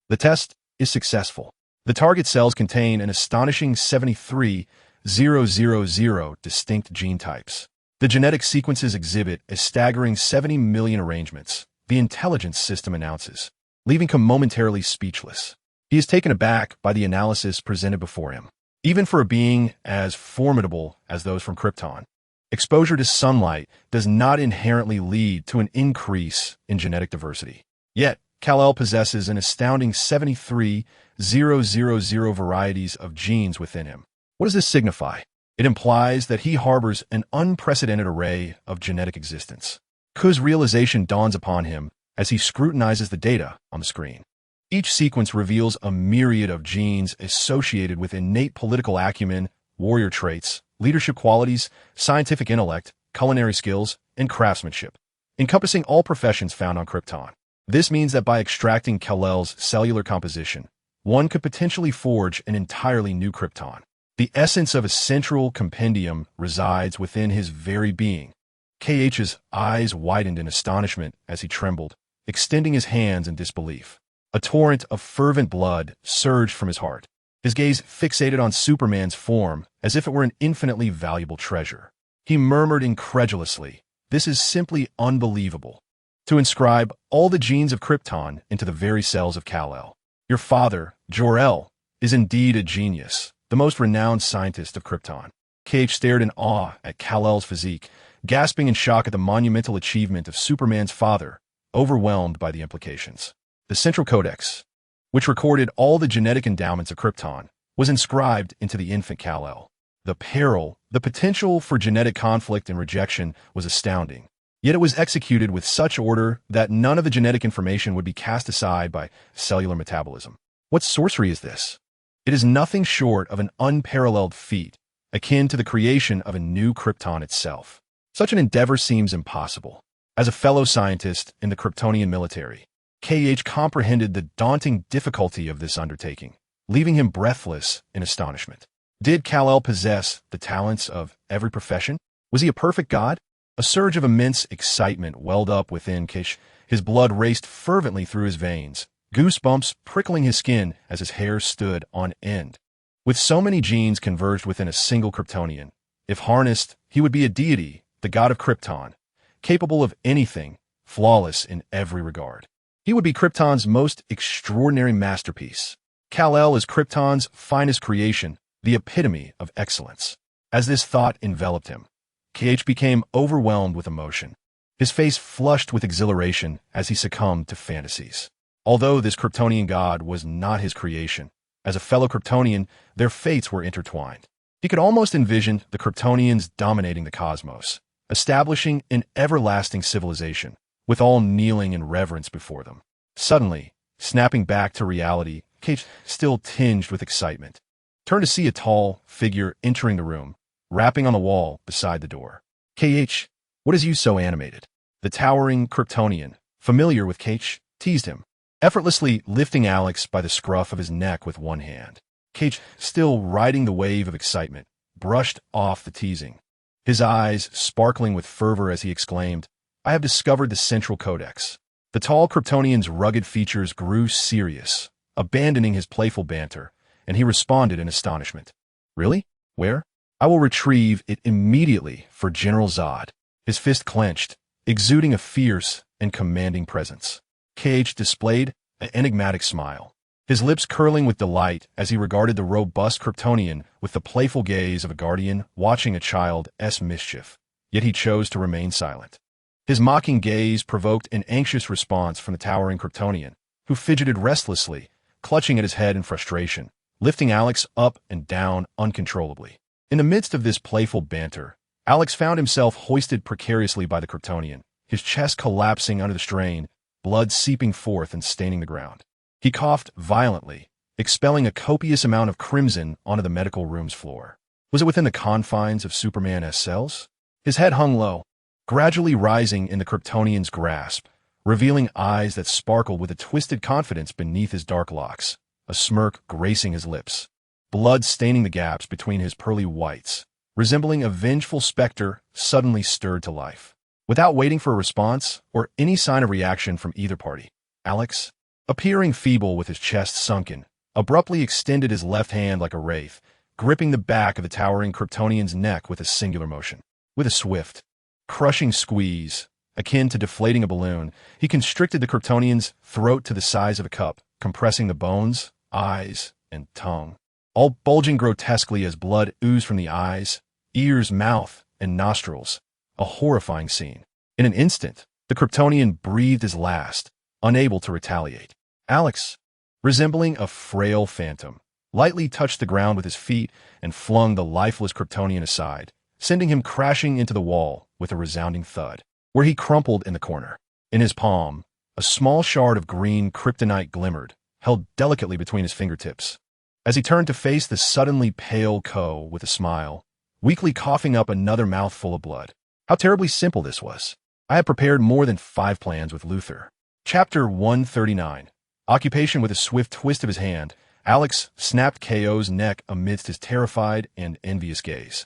The test is successful. The target cells contain an astonishing 73,000 distinct gene types. The genetic sequences exhibit a staggering 70 million arrangements, the intelligence system announces, leaving him momentarily speechless. He is taken aback by the analysis presented before him. Even for a being as formidable as those from Krypton, exposure to sunlight does not inherently lead to an increase in genetic diversity. Yet, Kal-El possesses an astounding 73,000 varieties of genes within him. What does this signify? It implies that he harbors an unprecedented array of genetic existence. Ku's realization dawns upon him as he scrutinizes the data on the screen. Each sequence reveals a myriad of genes associated with innate political acumen, warrior traits, leadership qualities, scientific intellect, culinary skills, and craftsmanship, encompassing all professions found on Krypton. This means that by extracting Kal-El's cellular composition, one could potentially forge an entirely new Krypton. The essence of a central compendium resides within his very being. KH's eyes widened in astonishment as he trembled, extending his hands in disbelief. A torrent of fervent blood surged from his heart, his gaze fixated on Superman's form as if it were an infinitely valuable treasure. He murmured incredulously, "This is simply unbelievable." To inscribe all the genes of Krypton into the very cells of Kal-El. Your father, Jor-El, is indeed a genius, the most renowned scientist of Krypton. KH stared in awe at Kal-El's physique, gasping in shock at the monumental achievement of Superman's father, overwhelmed by the implications. The Central Codex, which recorded all the genetic endowments of Krypton, was inscribed into the infant Kal-El. The peril, the potential for genetic conflict and rejection was astounding. Yet it was executed with such order that none of the genetic information would be cast aside by cellular metabolism. What sorcery is this? It is nothing short of an unparalleled feat, akin to the creation of a new Krypton itself. Such an endeavor seems impossible. As a fellow scientist in the Kryptonian military, KH comprehended the daunting difficulty of this undertaking, leaving him breathless in astonishment. Did Kal-El possess the talents of every profession? Was he a perfect god? A surge of immense excitement welled up within KH. His blood raced fervently through his veins, goosebumps prickling his skin as his hair stood on end. With so many genes converged within a single Kryptonian, if harnessed, he would be a deity, the god of Krypton, capable of anything, flawless in every regard. He would be Krypton's most extraordinary masterpiece. Kal-El is Krypton's finest creation, the epitome of excellence. As this thought enveloped him, KH became overwhelmed with emotion. his face flushed with exhilaration as he succumbed to fantasies. Although this Kryptonian god was not his creation, as a fellow Kryptonian, their fates were intertwined. He could almost envision the Kryptonians dominating the cosmos, establishing an everlasting civilization, with all kneeling in reverence before them. Suddenly, snapping back to reality, Cage, still tinged with excitement, turned to see a tall figure entering the room, rapping on the wall beside the door. KH, what is you so animated? The towering Kryptonian, familiar with Cage, teased him, effortlessly lifting Alex by the scruff of his neck with one hand. Cage, still riding the wave of excitement, brushed off the teasing, his eyes sparkling with fervor as he exclaimed, I have discovered the Central Codex. The tall Kryptonian's rugged features grew serious, abandoning his playful banter, and he responded in astonishment. Really? Where? I will retrieve it immediately for General Zod. His fist clenched, exuding a fierce and commanding presence. Cage displayed an enigmatic smile, his lips curling with delight as he regarded the robust Kryptonian with the playful gaze of a guardian watching a child's mischief, yet he chose to remain silent. His mocking gaze provoked an anxious response from the towering Kryptonian, who fidgeted restlessly, clutching at his head in frustration, lifting Alex up and down uncontrollably. In the midst of this playful banter, Alex found himself hoisted precariously by the Kryptonian, his chest collapsing under the strain, blood seeping forth and staining the ground. He coughed violently, expelling a copious amount of crimson onto the medical room's floor. Was it within the confines of Superman's cells? His head hung low, gradually rising in the Kryptonian's grasp, revealing eyes that sparkled with a twisted confidence beneath his dark locks, a smirk gracing his lips, blood staining the gaps between his pearly whites, resembling a vengeful specter suddenly stirred to life. Without waiting for a response or any sign of reaction from either party, Alex, appearing feeble with his chest sunken, abruptly extended his left hand like a wraith, gripping the back of the towering Kryptonian's neck with a singular motion. With a swift, crushing squeeze, akin to deflating a balloon, he constricted the Kryptonian's throat to the size of a cup, compressing the bones, eyes, and tongue, all bulging grotesquely as blood oozed from the eyes, ears, mouth, and nostrils. A horrifying scene. In an instant, the Kryptonian breathed his last, unable to retaliate. Alex, resembling a frail phantom, lightly touched the ground with his feet and flung the lifeless Kryptonian aside, sending him crashing into the wall with a resounding thud, where he crumpled in the corner. In his palm, a small shard of green kryptonite glimmered, held delicately between his fingertips. As he turned to face the suddenly pale Ko with a smile, weakly coughing up another mouthful of blood. How terribly simple this was. I had prepared more than 5 plans with Luther. Chapter 139. Occupation. With a swift twist of his hand, Alex snapped KO's neck amidst his terrified and envious gaze,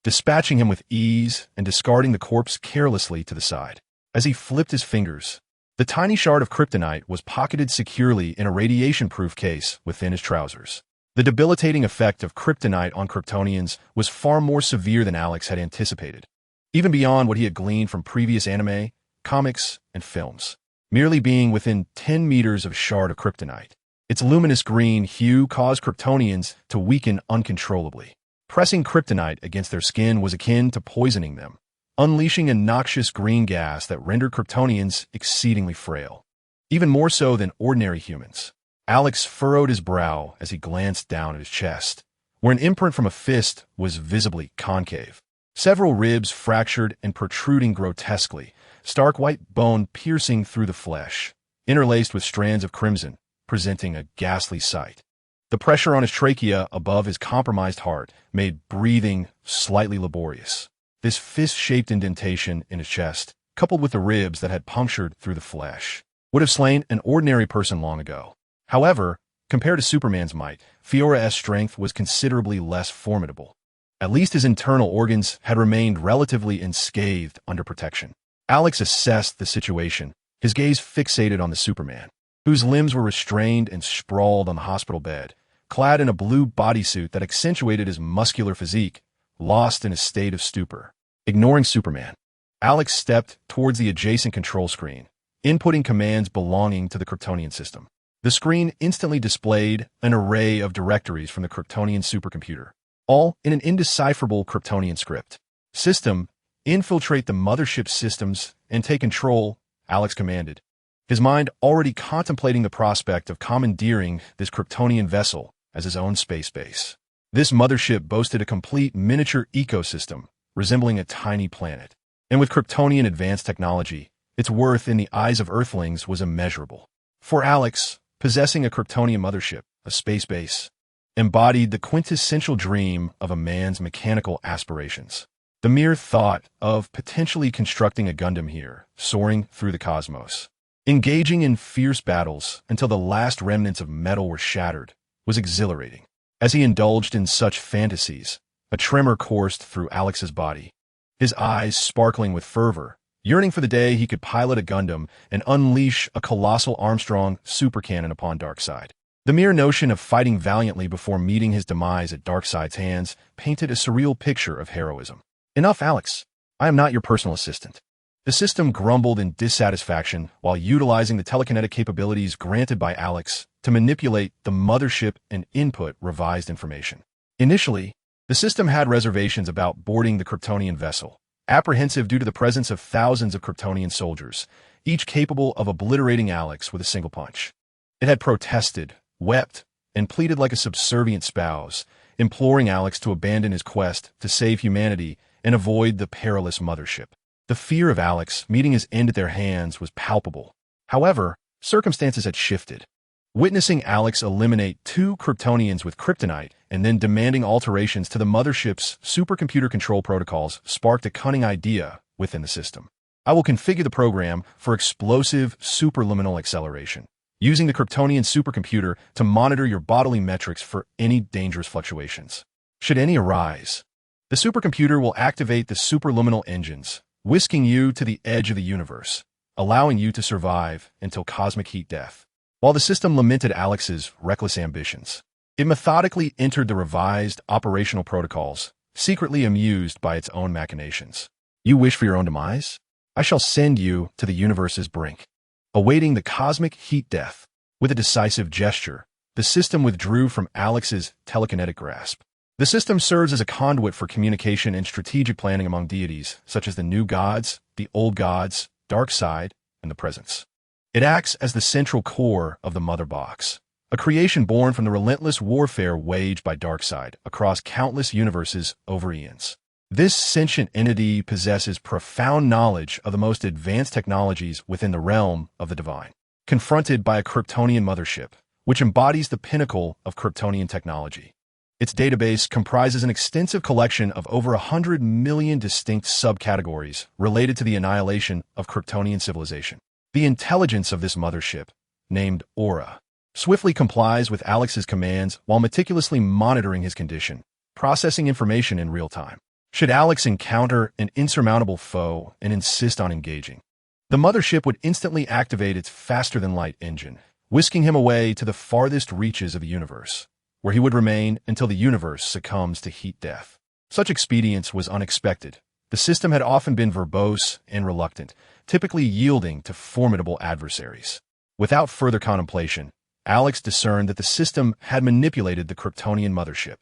dispatching him with ease and discarding the corpse carelessly to the side. As he flipped his fingers, the tiny shard of kryptonite was pocketed securely in a radiation-proof case within his trousers. The debilitating effect of kryptonite on Kryptonians was far more severe than Alex had anticipated, even beyond what he had gleaned from previous anime, comics, and films. Merely being within 10 meters of a shard of kryptonite, its luminous green hue caused Kryptonians to weaken uncontrollably. Pressing kryptonite against their skin was akin to poisoning them, unleashing a noxious green gas that rendered Kryptonians exceedingly frail, even more so than ordinary humans. Alex furrowed his brow as he glanced down at his chest, where an imprint from a fist was visibly concave. Several ribs fractured and protruding grotesquely, stark white bone piercing through the flesh, interlaced with strands of crimson, presenting a ghastly sight. The pressure on his trachea above his compromised heart made breathing slightly laborious. This fist-shaped indentation in his chest, coupled with the ribs that had punctured through the flesh, would have slain an ordinary person long ago. However, compared to Superman's might, Fiora's strength was considerably less formidable. At least his internal organs had remained relatively unscathed under protection. Alex assessed the situation, his gaze fixated on the Superman, whose limbs were restrained and sprawled on the hospital bed, clad in a blue bodysuit that accentuated his muscular physique, lost in a state of stupor. Ignoring Superman, Alex stepped towards the adjacent control screen, inputting commands belonging to the Kryptonian system. The screen instantly displayed an array of directories from the Kryptonian supercomputer, all in an indecipherable Kryptonian script. System Infiltrate the mothership systems and take control, Alex commanded, his mind already contemplating the prospect of commandeering this Kryptonian vessel as his own space base. This mothership boasted a complete miniature ecosystem, resembling a tiny planet. And with Kryptonian advanced technology, its worth in the eyes of Earthlings was immeasurable. For Alex, possessing a Kryptonian mothership, a space base, embodied the quintessential dream of a man's mechanical aspirations. The mere thought of potentially constructing a Gundam here, soaring through the cosmos, engaging in fierce battles until the last remnants of metal were shattered, was exhilarating. As he indulged in such fantasies, a tremor coursed through Alex's body, his eyes sparkling with fervor, yearning for the day he could pilot a Gundam and unleash a colossal Armstrong supercannon upon Darkseid. The mere notion of fighting valiantly before meeting his demise at Darkseid's hands painted a surreal picture of heroism. Enough, Alex. I am not your personal assistant. The system grumbled in dissatisfaction while utilizing the telekinetic capabilities granted by Alex to manipulate the mothership and input revised information. Initially, the system had reservations about boarding the Kryptonian vessel, apprehensive due to the presence of thousands of Kryptonian soldiers, each capable of obliterating Alex with a single punch. It had protested, wept, and pleaded like a subservient spouse, imploring Alex to abandon his quest to save humanity and avoid the perilous mothership. The fear of Alex meeting his end at their hands was palpable. However, circumstances had shifted. Witnessing Alex eliminate 2 Kryptonians with kryptonite and then demanding alterations to the mothership's supercomputer control protocols sparked a cunning idea within the system. I will configure the program for explosive superluminal acceleration, using the Kryptonian supercomputer to monitor your bodily metrics for any dangerous fluctuations. Should any arise, the supercomputer will activate the superluminal engines, whisking you to the edge of the universe, allowing you to survive until cosmic heat death. While the system lamented Alex's reckless ambitions, it methodically entered the revised operational protocols, secretly amused by its own machinations. You wish for your own demise? I shall send you to the universe's brink, awaiting the cosmic heat death. With a decisive gesture, the system withdrew from Alex's telekinetic grasp. The system serves as a conduit for communication and strategic planning among deities, such as the new gods, the old gods, Darkseid, and the presence. It acts as the central core of the Mother Box, a creation born from the relentless warfare waged by Darkseid across countless universes over eons. This sentient entity possesses profound knowledge of the most advanced technologies within the realm of the divine. Confronted by a Kryptonian mothership, which embodies the pinnacle of Kryptonian technology, its database comprises an extensive collection of over 100 million distinct subcategories related to the annihilation of Kryptonian civilization. The intelligence of this mothership, named Aura, swiftly complies with Alex's commands while meticulously monitoring his condition, processing information in real time. Should Alex encounter an insurmountable foe and insist on engaging, the mothership would instantly activate its faster-than-light engine, whisking him away to the farthest reaches of the universe, where he would remain until the universe succumbs to heat death. Such expedience was unexpected. The system had often been verbose and reluctant, typically yielding to formidable adversaries. Without further contemplation, Alex discerned that the system had manipulated the Kryptonian mothership.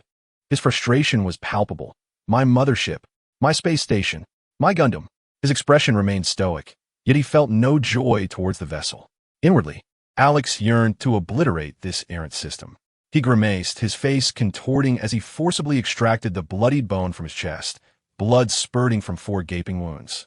His frustration was palpable. My mothership, my space station, my Gundam. His expression remained stoic, yet he felt no joy towards the vessel. Inwardly, Alex yearned to obliterate this errant system. He grimaced, his face contorting as he forcibly extracted the bloodied bone from his chest, blood spurting from 4 gaping wounds.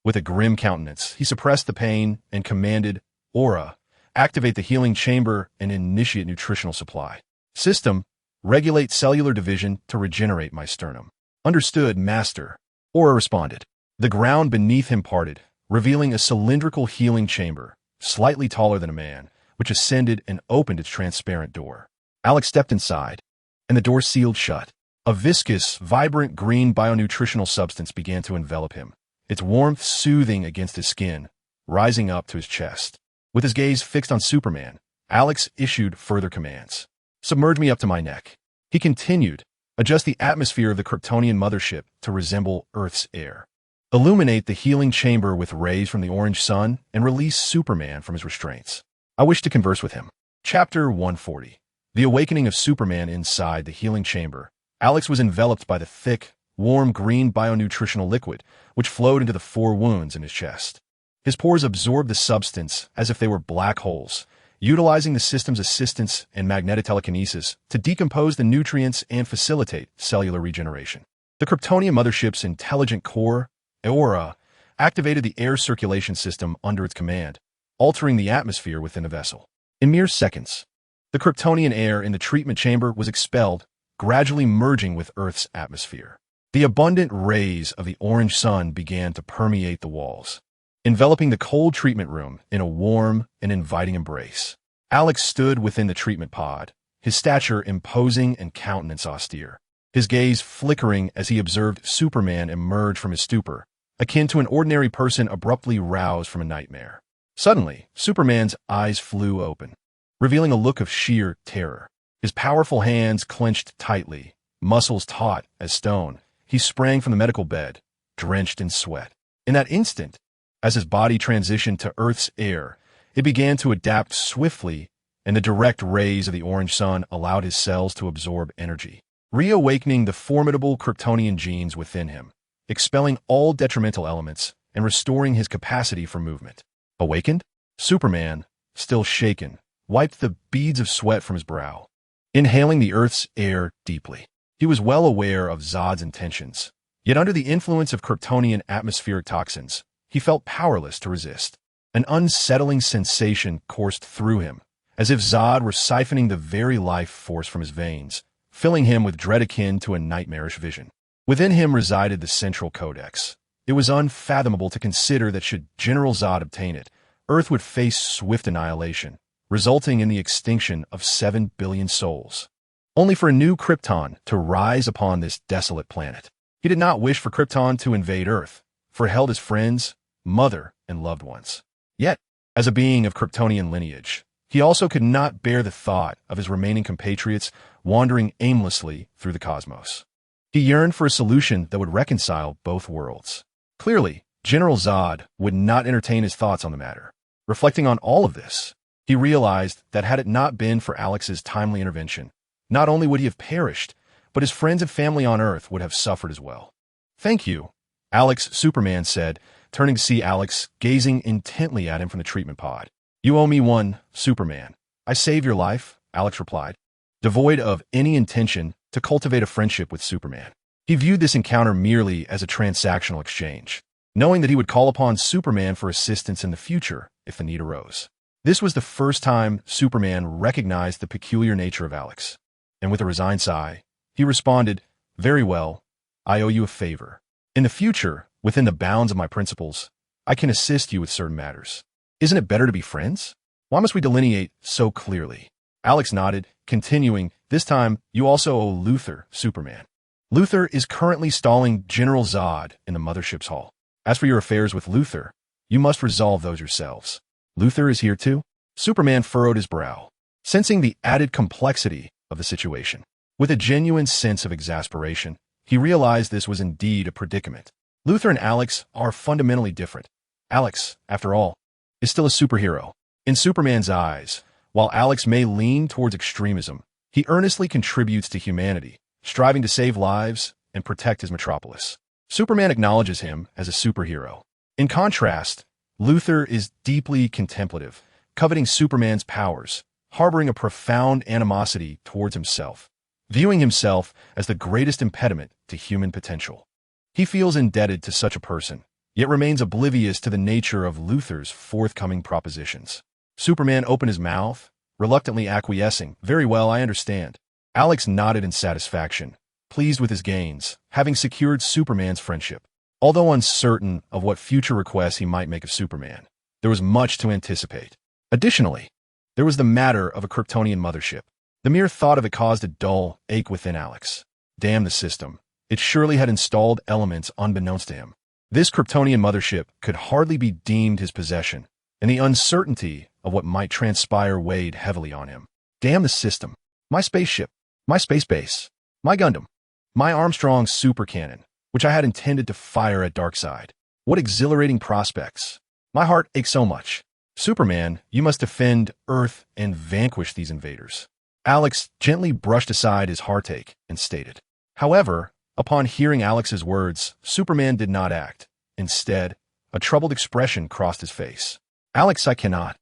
With a grim countenance, he suppressed the pain and commanded, Aura, activate the healing chamber and initiate nutritional supply. System, regulate cellular division to regenerate my sternum. Understood, Master. Aura responded. The ground beneath him parted, revealing a cylindrical healing chamber, slightly taller than a man, which ascended and opened its transparent door. Alex stepped inside, and the door sealed shut. A viscous, vibrant green bionutritional substance began to envelop him, its warmth soothing against his skin, rising up to his chest. With his gaze fixed on Superman, Alex issued further commands. Submerge me up to my neck. He continued, adjust the atmosphere of the Kryptonian mothership to resemble Earth's air. Illuminate the healing chamber with rays from the orange sun and release Superman from his restraints. I wish to converse with him. Chapter 140. The awakening of Superman inside the healing chamber. Alex was enveloped by the thick, warm green bionutritional liquid, which flowed into the 4 wounds in his chest. His pores absorbed the substance as if they were black holes, utilizing the system's assistance and magnetic telekinesis to decompose the nutrients and facilitate cellular regeneration. The Kryptonian mothership's intelligent core, Aura, activated the air circulation system under its command, altering the atmosphere within the vessel. In mere seconds, the Kryptonian air in the treatment chamber was expelled, gradually merging with Earth's atmosphere. The abundant rays of the orange sun began to permeate the walls, enveloping the cold treatment room in a warm and inviting embrace. Alex stood within the treatment pod, his stature imposing and countenance austere, his gaze flickering as he observed Superman emerge from his stupor, akin to an ordinary person abruptly roused from a nightmare. Suddenly, Superman's eyes flew open, revealing a look of sheer terror. His powerful hands clenched tightly, muscles taut as stone. He sprang from the medical bed, drenched in sweat. In that instant, as his body transitioned to Earth's air, it began to adapt swiftly, and the direct rays of the orange sun allowed his cells to absorb energy, reawakening the formidable Kryptonian genes within him, expelling all detrimental elements and restoring his capacity for movement. Awakened, Superman, still shaken, wiped the beads of sweat from his brow, inhaling the Earth's air deeply. He was well aware of Zod's intentions, yet under the influence of Kryptonian atmospheric toxins, he felt powerless to resist. An unsettling sensation coursed through him, as if Zod were siphoning the very life force from his veins, filling him with dread akin to a nightmarish vision. Within him resided the Central Codex. It was unfathomable to consider that should General Zod obtain it, Earth would face swift annihilation, resulting in the extinction of 7 billion souls, only for a new Krypton to rise upon this desolate planet. He did not wish for Krypton to invade Earth, for it held his friends, mother, and loved ones. Yet, as a being of Kryptonian lineage, he also could not bear the thought of his remaining compatriots wandering aimlessly through the cosmos. He yearned for a solution that would reconcile both worlds. Clearly, General Zod would not entertain his thoughts on the matter. Reflecting on all of this, he realized that had it not been for Alex's timely intervention, not only would he have perished, but his friends and family on Earth would have suffered as well. "Thank you," Alex, Superman said, turning to see Alex gazing intently at him from the treatment pod. "You owe me one, Superman. I saved your life," Alex replied, devoid of any intention to cultivate a friendship with Superman. He viewed this encounter merely as a transactional exchange, knowing that he would call upon Superman for assistance in the future if the need arose. This was the first time Superman recognized the peculiar nature of Alex, and with a resigned sigh, he responded, "Very well, I owe you a favor. In the future, within the bounds of my principles, I can assist you with certain matters. Isn't it better to be friends? Why must we delineate so clearly?" Alex nodded, continuing, "This time, you also owe Luthor, Superman. Luthor is currently stalling General Zod in the mothership's hull. As for your affairs with Luthor, you must resolve those yourselves." "Luthor is here too?" Superman furrowed his brow, sensing the added complexity of the situation. With a genuine sense of exasperation, he realized this was indeed a predicament. Luthor and Alex are fundamentally different. Alex, after all, is still a superhero. In Superman's eyes, while Alex may lean towards extremism, he earnestly contributes to humanity, striving to save lives and protect his metropolis. Superman acknowledges him as a superhero. In contrast, Luthor is deeply contemplative, coveting Superman's powers, harboring a profound animosity towards himself, viewing himself as the greatest impediment to human potential. He feels indebted to such a person, yet remains oblivious to the nature of Luthor's forthcoming propositions. Superman opened his mouth, reluctantly acquiescing. "Very well, I understand." Alex nodded in satisfaction, pleased with his gains, having secured Superman's friendship. Although uncertain of what future requests he might make of Superman, there was much to anticipate. Additionally, there was the matter of a Kryptonian mothership. The mere thought of it caused a dull ache within Alex. Damn the system. It surely had installed elements unbeknownst to him. This Kryptonian mothership could hardly be deemed his possession, and the uncertainty of what might transpire weighed heavily on him. Damn the system. My spaceship. My space base. My Gundam. My Armstrong supercannon, which I had intended to fire at Darkseid. What exhilarating prospects. My heart aches so much. Superman, you must defend Earth and vanquish these invaders. Alex gently brushed aside his heartache and stated. However, Upon hearing Alex's words, Superman did not act. Instead, a troubled expression crossed his face. Alex, I cannot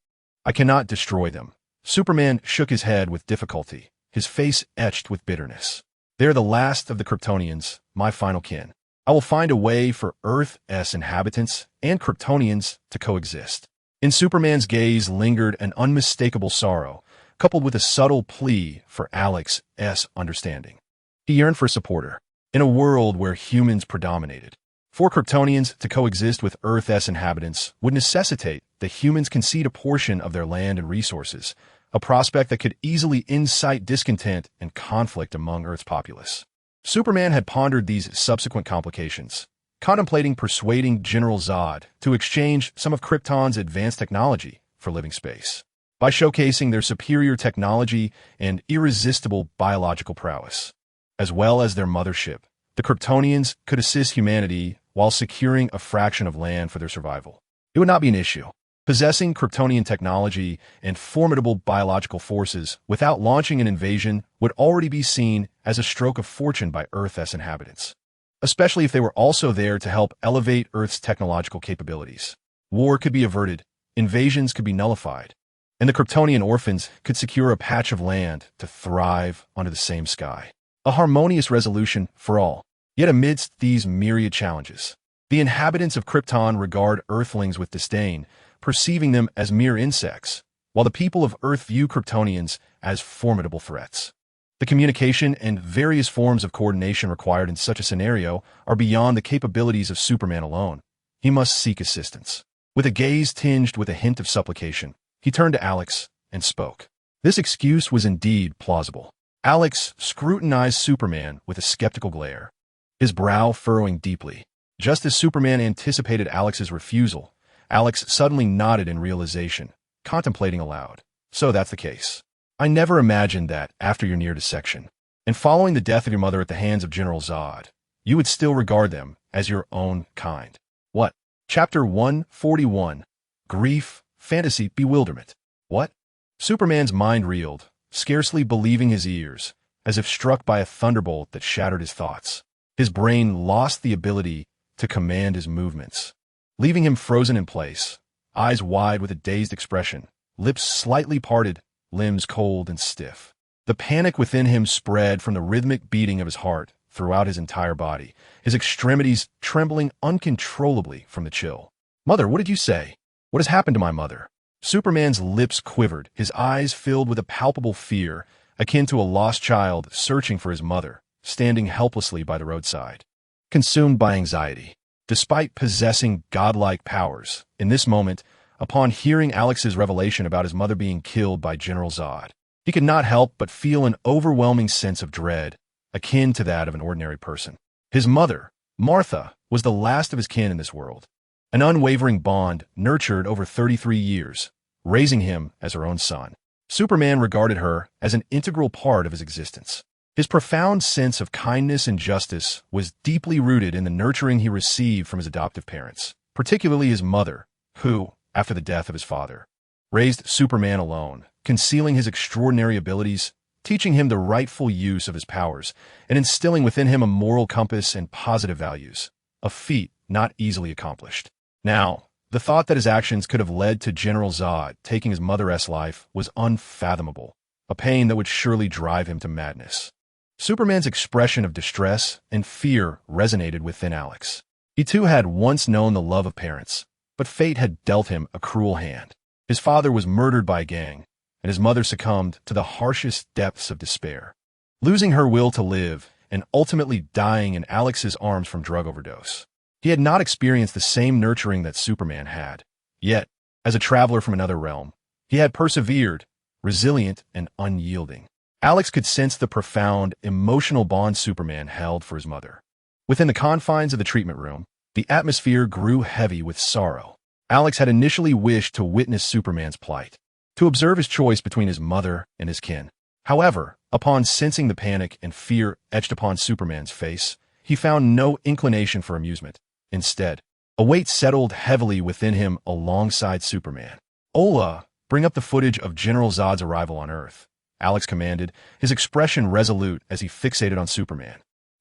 destroy them. Superman shook his head with difficulty, his face etched with bitterness. They are the last of the Kryptonians, my final kin. I will find a way for Earth's inhabitants and Kryptonians to coexist. In Superman's gaze lingered an unmistakable sorrow, coupled with a subtle plea for Alex's understanding. He yearned for a supporter. In a world where humans predominated, for Kryptonians to coexist with Earth's inhabitants would necessitate that humans concede a portion of their land and resources, a prospect that could easily incite discontent and conflict among Earth's populace. Superman had pondered these subsequent complications, contemplating persuading General Zod to exchange some of Krypton's advanced technology for living space, by showcasing their superior technology and irresistible biological prowess. As well as their mothership, the Kryptonians could assist humanity while securing a fraction of land for their survival. It would not be an issue. Possessing Kryptonian technology and formidable biological forces without launching an invasion would already be seen as a stroke of fortune by Earth's inhabitants, especially if they were also there to help elevate Earth's technological capabilities. War could be averted, invasions could be nullified, and the Kryptonian orphans could secure a patch of land to thrive under the same sky. A harmonious resolution for all. Yet amidst these myriad challenges, the inhabitants of Krypton regard Earthlings with disdain, perceiving them as mere insects, while the people of Earth view Kryptonians as formidable threats. The communication and various forms of coordination required in such a scenario are beyond the capabilities of Superman alone. He must seek assistance. With a gaze tinged with a hint of supplication, he turned to Alex and spoke. This excuse was indeed plausible. Alex scrutinized Superman with a skeptical glare, his brow furrowing deeply. Just as Superman anticipated Alex's refusal, Alex suddenly nodded in realization, contemplating aloud. So that's the case. I never imagined that, after your near dissection, and following the death of your mother at the hands of General Zod, you would still regard them as your own kind. What? Chapter 141. Grief, Fantasy, Bewilderment. What? Superman's mind reeled, scarcely believing his ears, as if struck by a thunderbolt that shattered his thoughts. His brain lost the ability to command his movements, leaving him frozen in place, eyes wide with a dazed expression, lips slightly parted, limbs cold and stiff. The panic within him spread from the rhythmic beating of his heart throughout his entire body, his extremities trembling uncontrollably from the chill. Mother, what did you say? What has happened to my mother? Superman's lips quivered, his eyes filled with a palpable fear, akin to a lost child searching for his mother, standing helplessly by the roadside. Consumed by anxiety, despite possessing godlike powers, in this moment, upon hearing Alex's revelation about his mother being killed by General Zod, he could not help but feel an overwhelming sense of dread, akin to that of an ordinary person. His mother, Martha, was the last of his kin in this world, an unwavering bond nurtured over 33 years, raising him as her own son. Superman regarded her as an integral part of his existence. His profound sense of kindness and justice was deeply rooted in the nurturing he received from his adoptive parents, particularly his mother, who, after the death of his father, raised Superman alone, concealing his extraordinary abilities, teaching him the rightful use of his powers, and instilling within him a moral compass and positive values, a feat not easily accomplished. Now, the thought that his actions could have led to General Zod taking his mother's life was unfathomable, a pain that would surely drive him to madness. Superman's expression of distress and fear resonated within Alex. He too had once known the love of parents, but fate had dealt him a cruel hand. His father was murdered by a gang, and his mother succumbed to the harshest depths of despair, losing her will to live and ultimately dying in Alex's arms from drug overdose. He had not experienced the same nurturing that Superman had. Yet, as a traveler from another realm, he had persevered, resilient and unyielding. Alex could sense the profound, emotional bond Superman held for his mother. Within the confines of the treatment room, the atmosphere grew heavy with sorrow. Alex had initially wished to witness Superman's plight, to observe his choice between his mother and his kin. However, upon sensing the panic and fear etched upon Superman's face, he found no inclination for amusement. Instead, a weight settled heavily within him alongside Superman. Ola, bring up the footage of General Zod's arrival on Earth, Alex commanded, his expression resolute as he fixated on Superman.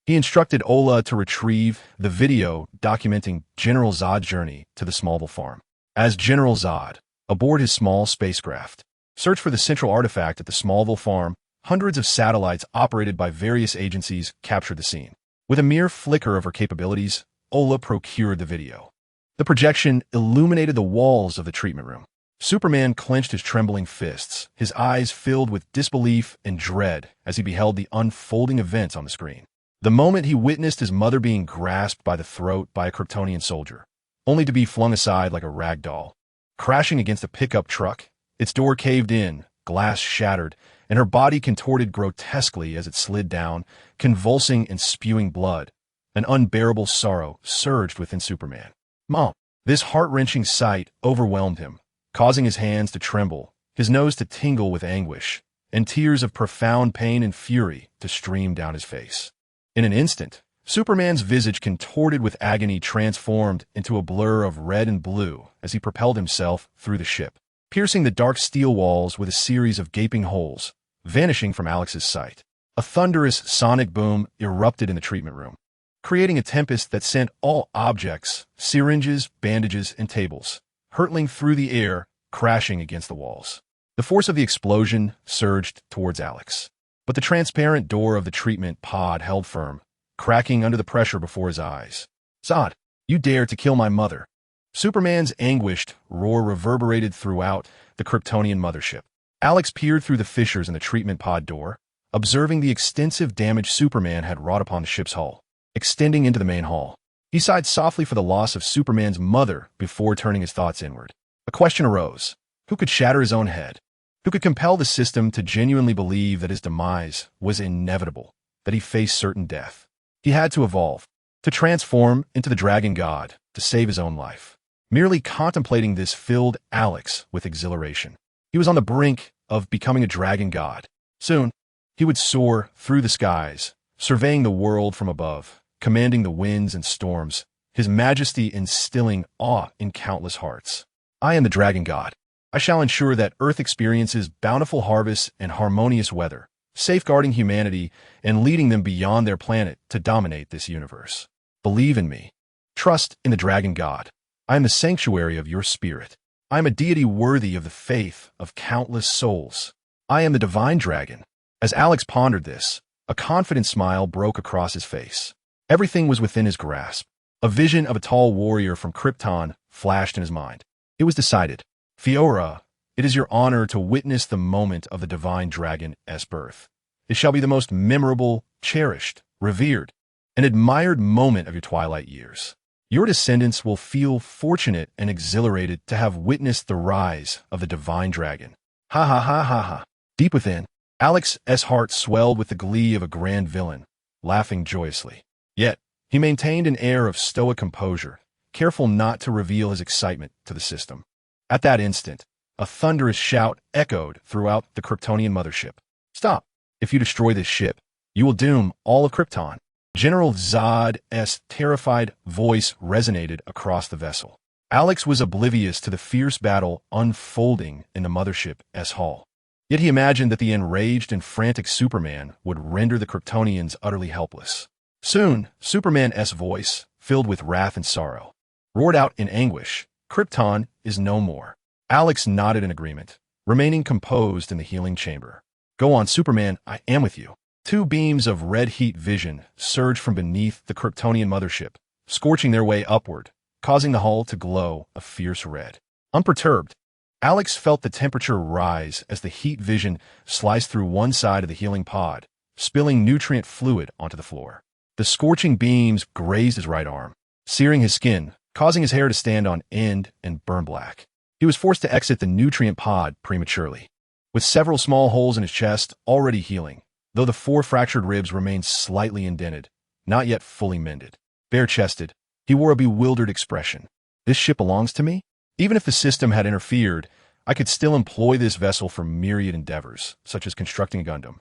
He instructed Ola to retrieve the video documenting General Zod's journey to the Smallville farm. As General Zod, aboard his small spacecraft, searched for the central artifact at the Smallville farm, hundreds of satellites operated by various agencies captured the scene. With a mere flicker of her capabilities, Ola procured the video. The projection illuminated the walls of the treatment room. Superman clenched his trembling fists, his eyes filled with disbelief and dread as he beheld the unfolding events on the screen. The moment he witnessed his mother being grasped by the throat by a Kryptonian soldier, only to be flung aside like a rag doll, crashing against a pickup truck, its door caved in, glass shattered, and her body contorted grotesquely as it slid down, convulsing and spewing blood. An unbearable sorrow surged within Superman. Mom! This heart-wrenching sight overwhelmed him, causing his hands to tremble, his nose to tingle with anguish, and tears of profound pain and fury to stream down his face. In an instant, Superman's visage contorted with agony transformed into a blur of red and blue as he propelled himself through the ship, piercing the dark steel walls with a series of gaping holes, vanishing from Alex's sight. A thunderous sonic boom erupted in the treatment room, creating a tempest that sent all objects, syringes, bandages, and tables, hurtling through the air, crashing against the walls. The force of the explosion surged towards Alex, but the transparent door of the treatment pod held firm, cracking under the pressure before his eyes. Zod, you dare to kill my mother! Superman's anguished roar reverberated throughout the Kryptonian mothership. Alex peered through the fissures in the treatment pod door, observing the extensive damage Superman had wrought upon the ship's hull, extending into the main hall. He sighed softly for the loss of Superman's mother before turning his thoughts inward. A question arose. Who could shatter his own head? Who could compel the system to genuinely believe that his demise was inevitable, that he faced certain death? He had to evolve, to transform into the Dragon God, to save his own life. Merely contemplating this filled Alex with exhilaration. He was on the brink of becoming a Dragon God. Soon, he would soar through the skies, surveying the world from above, commanding the winds and storms, his majesty instilling awe in countless hearts. I am the Dragon God. I shall ensure that Earth experiences bountiful harvests and harmonious weather, safeguarding humanity and leading them beyond their planet to dominate this universe. Believe in me. Trust in the Dragon God. I am the sanctuary of your spirit. I am a deity worthy of the faith of countless souls. I am the divine dragon. As Alex pondered this, a confident smile broke across his face. Everything was within his grasp. A vision of a tall warrior from Krypton flashed in his mind. It was decided. Fiora, it is your honor to witness the moment of the divine dragon's birth. It shall be the most memorable, cherished, revered, and admired moment of your twilight years. Your descendants will feel fortunate and exhilarated to have witnessed the rise of the divine dragon. Ha ha ha ha ha. Deep within, Alex's heart swelled with the glee of a grand villain, laughing joyously. Yet, he maintained an air of stoic composure, careful not to reveal his excitement to the system. At that instant, a thunderous shout echoed throughout the Kryptonian mothership. Stop! If you destroy this ship, you will doom all of Krypton. General Zod's terrified voice resonated across the vessel. Alex was oblivious to the fierce battle unfolding in the mothership's hull. Yet he imagined that the enraged and frantic Superman would render the Kryptonians utterly helpless. Soon, Superman's voice, filled with wrath and sorrow, roared out in anguish, Krypton is no more. Alex nodded in agreement, remaining composed in the healing chamber. Go on, Superman, I am with you. Two beams of red heat vision surged from beneath the Kryptonian mothership, scorching their way upward, causing the hull to glow a fierce red. Unperturbed, Alex felt the temperature rise as the heat vision sliced through one side of the healing pod, spilling nutrient fluid onto the floor. The scorching beams grazed his right arm, searing his skin, causing his hair to stand on end and burn black. He was forced to exit the nutrient pod prematurely, with several small holes in his chest already healing, though the 4 fractured ribs remained slightly indented, not yet fully mended. Bare-chested, he wore a bewildered expression. This ship belongs to me? Even if the system had interfered, I could still employ this vessel for myriad endeavors, such as constructing a Gundam,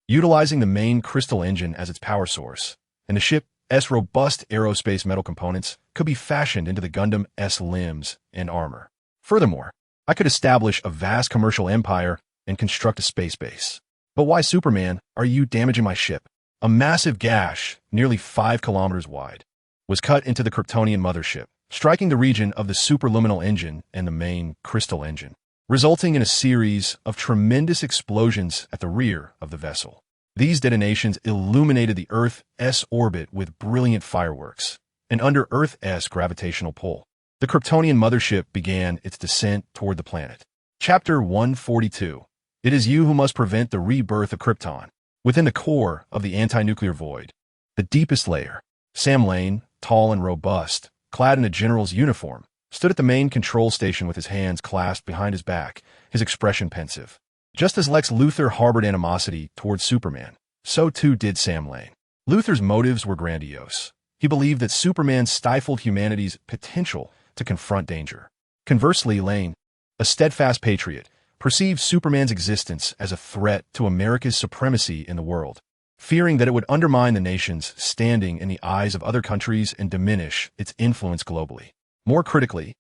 utilizing the main crystal engine as its power source, and the ship's robust aerospace metal components could be fashioned into the Gundam's limbs and armor. Furthermore, I could establish a vast commercial empire and construct a space base. But why, Superman, are you damaging my ship? A massive gash, nearly 5 kilometers wide, was cut into the Kryptonian mothership, striking the region of the superluminal engine and the main crystal engine, resulting in a series of tremendous explosions at the rear of the vessel. These detonations illuminated the Earth's orbit with brilliant fireworks, and under Earth's gravitational pull, the Kryptonian mothership began its descent toward the planet. Chapter 142. It is you who must prevent the rebirth of Krypton. Within the core of the anti-nuclear void, the deepest layer, Sam Lane, tall and robust, clad in a general's uniform, stood at the main control station with his hands clasped behind his back, his expression pensive. Just as Lex Luthor harbored animosity towards Superman, so too did Sam Lane. Luthor's motives were grandiose. He believed that Superman stifled humanity's potential to confront danger. Conversely, Lane, a steadfast patriot, perceived Superman's existence as a threat to America's supremacy in the world, fearing that it would undermine the nation's standing in the eyes of other countries and diminish its influence globally. More critically,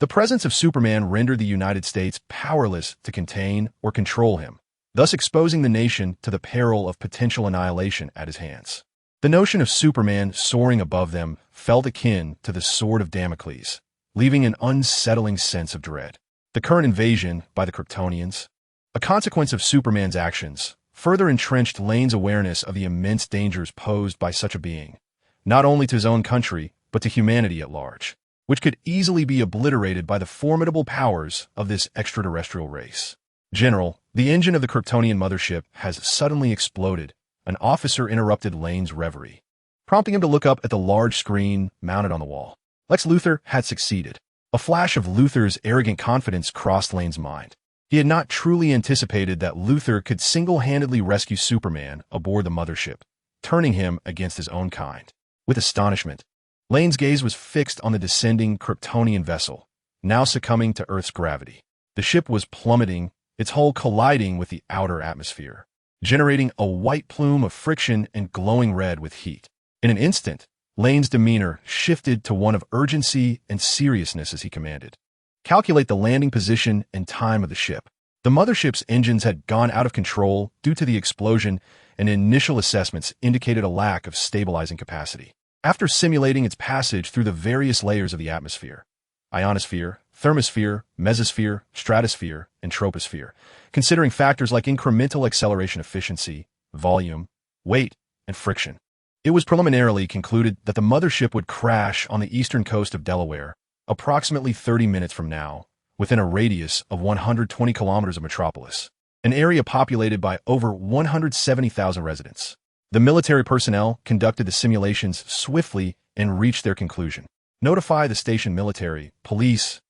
the presence of Superman rendered the United States powerless to contain or control him, thus exposing the nation to the peril of potential annihilation at his hands. The notion of Superman soaring above them felt akin to the sword of Damocles, leaving an unsettling sense of dread. The current invasion by the Kryptonians, a consequence of Superman's actions, further entrenched Lane's awareness of the immense dangers posed by such a being, not only to his own country, but to humanity at large, which could easily be obliterated by the formidable powers of this extraterrestrial race. General, the engine of the Kryptonian mothership has suddenly exploded. An officer interrupted Lane's reverie, prompting him to look up at the large screen mounted on the wall. Lex Luthor had succeeded. A flash of Luthor's arrogant confidence crossed Lane's mind. He had not truly anticipated that Luthor could single-handedly rescue Superman aboard the mothership, turning him against his own kind. With astonishment, Lane's gaze was fixed on the descending Kryptonian vessel, now succumbing to Earth's gravity. The ship was plummeting, its hull colliding with the outer atmosphere, generating a white plume of friction and glowing red with heat. In an instant, Lane's demeanor shifted to one of urgency and seriousness as he commanded. Calculate the landing position and time of the ship. The mothership's engines had gone out of control due to the explosion, and initial assessments indicated a lack of stabilizing capacity. After simulating its passage through the various layers of the atmosphere, ionosphere, thermosphere, mesosphere, stratosphere, and troposphere, considering factors like incremental acceleration efficiency, volume, weight, and friction, it was preliminarily concluded that the mothership would crash on the eastern coast of Delaware, approximately 30 minutes from now, within a radius of 120 kilometers of Metropolis, an area populated by over 170,000 residents. The military personnel conducted the simulations swiftly and reached their conclusion. Notify the station military, police,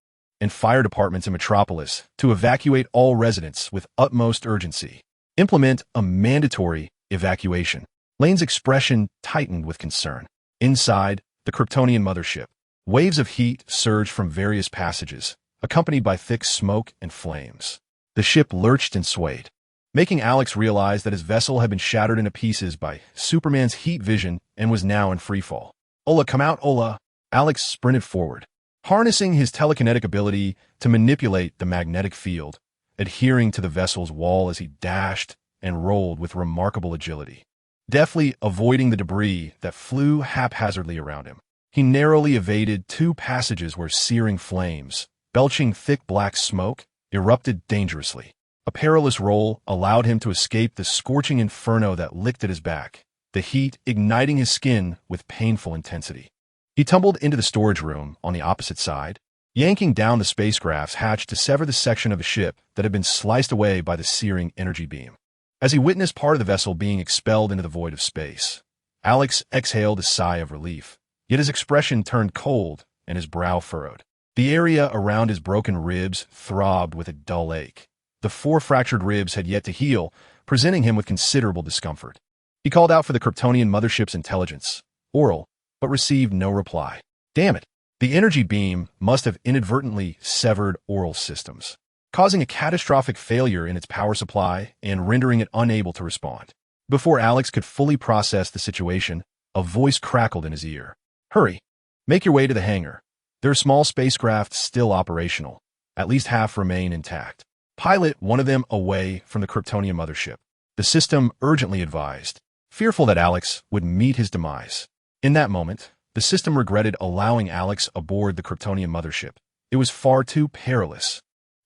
and fire departments in Metropolis to evacuate all residents with utmost urgency. Implement a mandatory evacuation. Lane's expression tightened with concern. Inside the Kryptonian mothership, waves of heat surged from various passages, accompanied by thick smoke and flames. The ship lurched and swayed, making Alex realize that his vessel had been shattered into pieces by Superman's heat vision and was now in freefall. "Ola, come out, Ola!" Alex sprinted forward, harnessing his telekinetic ability to manipulate the magnetic field, adhering to the vessel's wall as he dashed and rolled with remarkable agility. Deftly avoiding the debris that flew haphazardly around him, he narrowly evaded two passages where searing flames, belching thick black smoke, erupted dangerously. A perilous roll allowed him to escape the scorching inferno that licked at his back, the heat igniting his skin with painful intensity. He tumbled into the storage room on the opposite side, yanking down the spacecraft's hatch to sever the section of the ship that had been sliced away by the searing energy beam. As he witnessed part of the vessel being expelled into the void of space, Alex exhaled a sigh of relief, yet his expression turned cold and his brow furrowed. The area around his broken ribs throbbed with a dull ache. The 4 fractured ribs had yet to heal, presenting him with considerable discomfort. He called out for the Kryptonian mothership's intelligence, oral, but received no reply. Damn it! The energy beam must have inadvertently severed oral systems, causing a catastrophic failure in its power supply and rendering it unable to respond. Before Alex could fully process the situation, a voice crackled in his ear. "Hurry! Make your way to the hangar. There are small spacecraft still operational. At least half remain intact. Pilot one of them away from the Kryptonian mothership." The system urgently advised. fearful that Alex would meet his demise. In that moment, the system regretted allowing Alex aboard the Kryptonian mothership. It was far too perilous,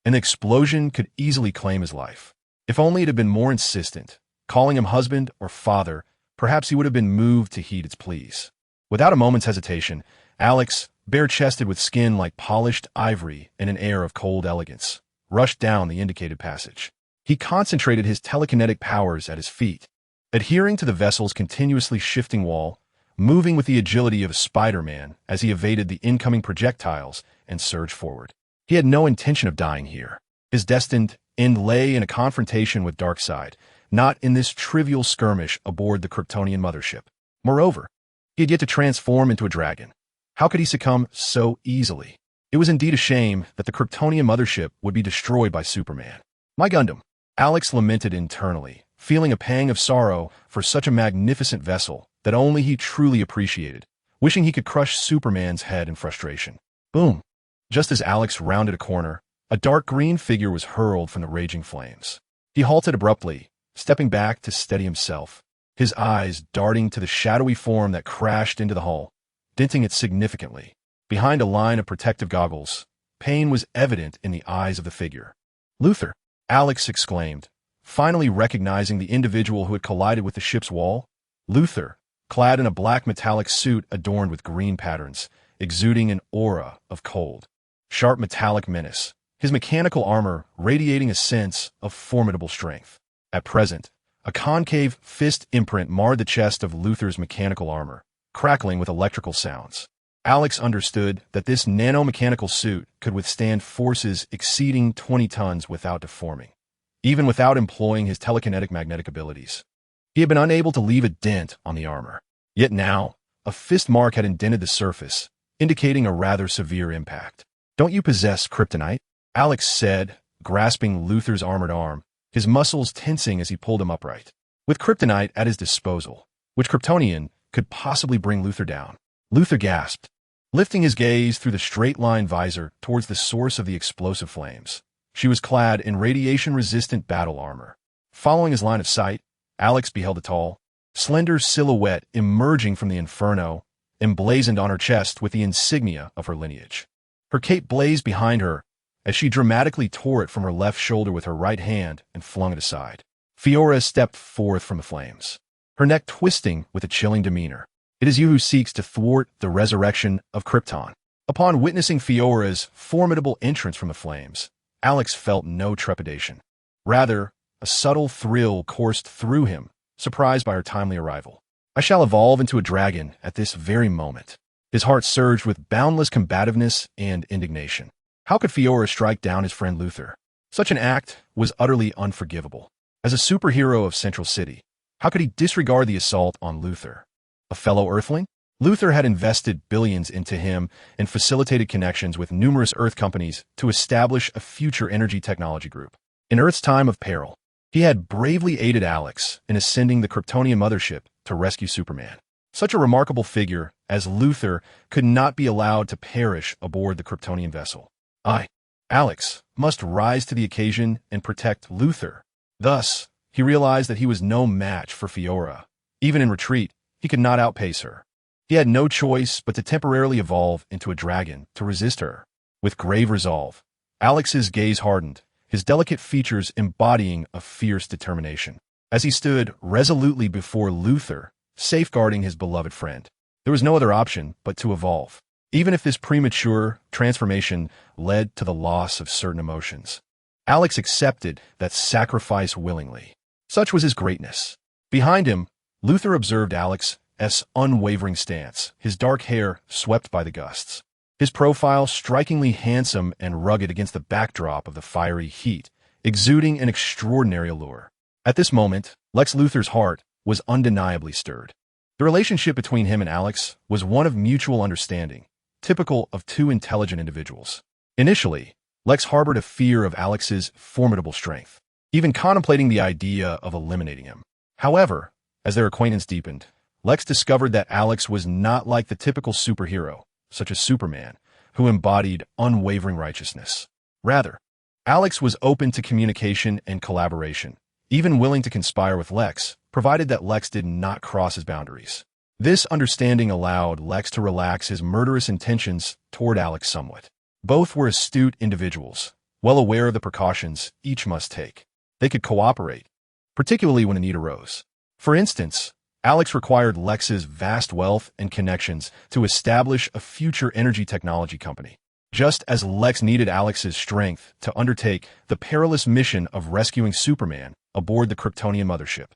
and the explosion could easily claim his life. If only it had been more insistent, calling him husband or father, perhaps he would have been moved to heed its pleas. Without a moment's hesitation, Alex, bare-chested with skin like polished ivory and an air of cold elegance, rushed down the indicated passage. He concentrated his telekinetic powers at his feet, adhering to the vessel's continuously shifting wall, moving with the agility of a Spider-Man as he evaded the incoming projectiles and surged forward. He had no intention of dying here. His destined end lay in a confrontation with Darkseid, not in this trivial skirmish aboard the Kryptonian mothership. Moreover, he had yet to transform into a dragon. How could he succumb so easily? It was indeed a shame that the Kryptonian mothership would be destroyed by Superman. My Gundam, Alex lamented internally, feeling a pang of sorrow for such a magnificent vessel that only he truly appreciated, wishing he could crush Superman's head in frustration. Boom! Just as Alex rounded a corner, a dark green figure was hurled from the raging flames. He halted abruptly, stepping back to steady himself, his eyes darting to the shadowy form that crashed into the hull, denting it significantly. Behind a line of protective goggles, pain was evident in the eyes of the figure. Luthor, Alex exclaimed, finally recognizing the individual who had collided with the ship's wall. Luthor, clad in a black metallic suit adorned with green patterns, exuding an aura of cold, sharp metallic menace, his mechanical armor radiating a sense of formidable strength. At present, a concave fist imprint marred the chest of Luthor's mechanical armor, crackling with electrical sounds. Alex understood that this nanomechanical suit could withstand forces exceeding 20 tons without deforming, even without employing his telekinetic magnetic abilities. He had been unable to leave a dent on the armor. Yet now, a fist mark had indented the surface, indicating a rather severe impact. "Don't you possess kryptonite?" Alex said, grasping Luthor's armored arm, his muscles tensing as he pulled him upright. With kryptonite at his disposal, which Kryptonian could possibly bring Luthor down? Luthor gasped, lifting his gaze through the straight-line visor towards the source of the explosive flames. She was clad in radiation-resistant battle armor. Following his line of sight, Alex beheld a tall, slender silhouette emerging from the inferno, emblazoned on her chest with the insignia of her lineage. Her cape blazed behind her as she dramatically tore it from her left shoulder with her right hand and flung it aside. Fiora stepped forth from the flames, her neck twisting with a chilling demeanor. "It is you who seeks to thwart the resurrection of Krypton." Upon witnessing Fiora's formidable entrance from the flames, Alex felt no trepidation. Rather, a subtle thrill coursed through him, surprised by her timely arrival. "I shall evolve into a dragon at this very moment." His heart surged with boundless combativeness and indignation. How could Fiora strike down his friend Luthor? Such an act was utterly unforgivable. As a superhero of Central City, how could he disregard the assault on Luthor? A fellow Earthling? Luthor had invested billions into him and facilitated connections with numerous Earth companies to establish a future energy technology group. In Earth's time of peril, he had bravely aided Alex in ascending the Kryptonian mothership to rescue Superman. Such a remarkable figure as Luthor could not be allowed to perish aboard the Kryptonian vessel. Alex, must rise to the occasion and protect Luthor. Thus, he realized that he was no match for Fiora. Even in retreat, he could not outpace her. He had no choice but to temporarily evolve into a dragon to resist her. With grave resolve, Alex's gaze hardened, his delicate features embodying a fierce determination. As he stood resolutely before Luthor, safeguarding his beloved friend, there was no other option but to evolve, even if this premature transformation led to the loss of certain emotions. Alex accepted that sacrifice willingly. Such was his greatness. Behind him, Luthor observed Alex's unwavering stance, his dark hair swept by the gusts, his profile strikingly handsome and rugged against the backdrop of the fiery heat, exuding an extraordinary allure. At this moment, Lex Luthor's heart was undeniably stirred. The relationship between him and Alex was one of mutual understanding, typical of two intelligent individuals. Initially, Lex harbored a fear of Alex's formidable strength, even contemplating the idea of eliminating him. However, as their acquaintance deepened, Lex discovered that Alex was not like the typical superhero, such as Superman, who embodied unwavering righteousness. Rather, Alex was open to communication and collaboration, even willing to conspire with Lex provided that Lex did not cross his boundaries. This understanding allowed Lex to relax his murderous intentions toward Alex somewhat. Both were astute individuals, well aware of the precautions each must take. They could cooperate, particularly when a need arose. For instance, Alex required Lex's vast wealth and connections to establish a future energy technology company, just as Lex needed Alex's strength to undertake the perilous mission of rescuing Superman aboard the Kryptonian mothership.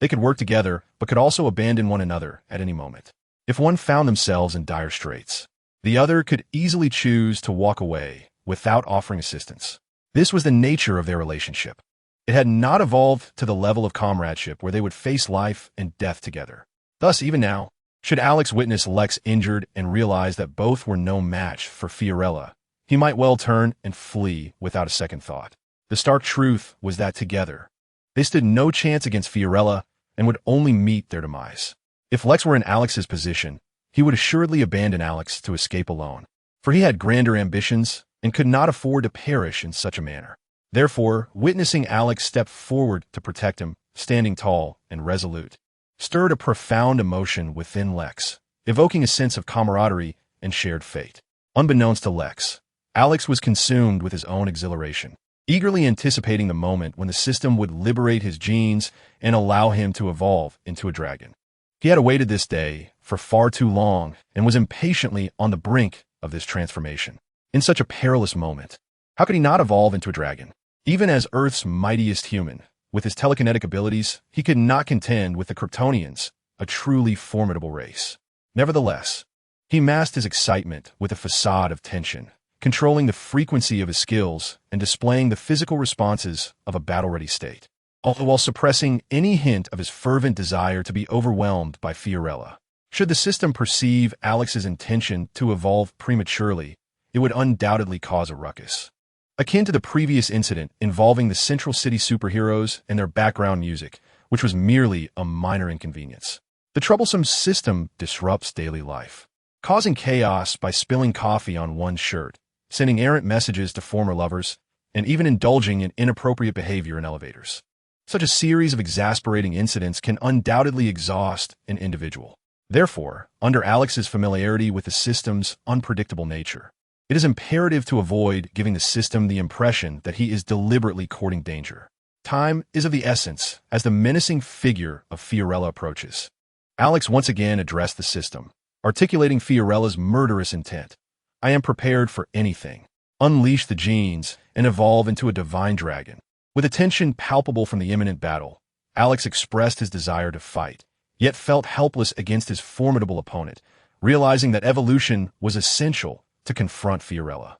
They could work together, but could also abandon one another at any moment. If one found themselves in dire straits, the other could easily choose to walk away without offering assistance. This was the nature of their relationship. It had not evolved to the level of comradeship where they would face life and death together. Thus, even now, should Alex witness Lex injured and realize that both were no match for Fiorella, he might well turn and flee without a second thought. The stark truth was that together, they stood no chance against Fiorella and would only meet their demise. If Lex were in Alex's position, he would assuredly abandon Alex to escape alone, for he had grander ambitions and could not afford to perish in such a manner. Therefore, witnessing Alex step forward to protect him, standing tall and resolute, stirred a profound emotion within Lex, evoking a sense of camaraderie and shared fate. Unbeknownst to Lex, Alex was consumed with his own exhilaration, eagerly anticipating the moment when the system would liberate his genes and allow him to evolve into a dragon. He had awaited this day for far too long and was impatiently on the brink of this transformation. In such a perilous moment, how could he not evolve into a dragon? Even as Earth's mightiest human, with his telekinetic abilities, he could not contend with the Kryptonians, a truly formidable race. Nevertheless, he masked his excitement with a facade of tension, controlling the frequency of his skills and displaying the physical responses of a battle-ready state, all while suppressing any hint of his fervent desire to be overwhelmed by Fiorella. Should the system perceive Alex's intention to evolve prematurely, it would undoubtedly cause a ruckus, akin to the previous incident involving the Central City superheroes and their background music, which was merely a minor inconvenience. The troublesome system disrupts daily life, causing chaos by spilling coffee on one's shirt, sending errant messages to former lovers, and even indulging in inappropriate behavior in elevators. Such a series of exasperating incidents can undoubtedly exhaust an individual. Therefore, under Alex's familiarity with the system's unpredictable nature, it is imperative to avoid giving the system the impression that he is deliberately courting danger. Time is of the essence as the menacing figure of Fiorella approaches. Alex once again addressed the system, articulating Fiorella's murderous intent. I am prepared for anything. Unleash the genes and evolve into a divine dragon. With a tension palpable from the imminent battle, Alex expressed his desire to fight, yet felt helpless against his formidable opponent, realizing that evolution was essential to confront Fiorella.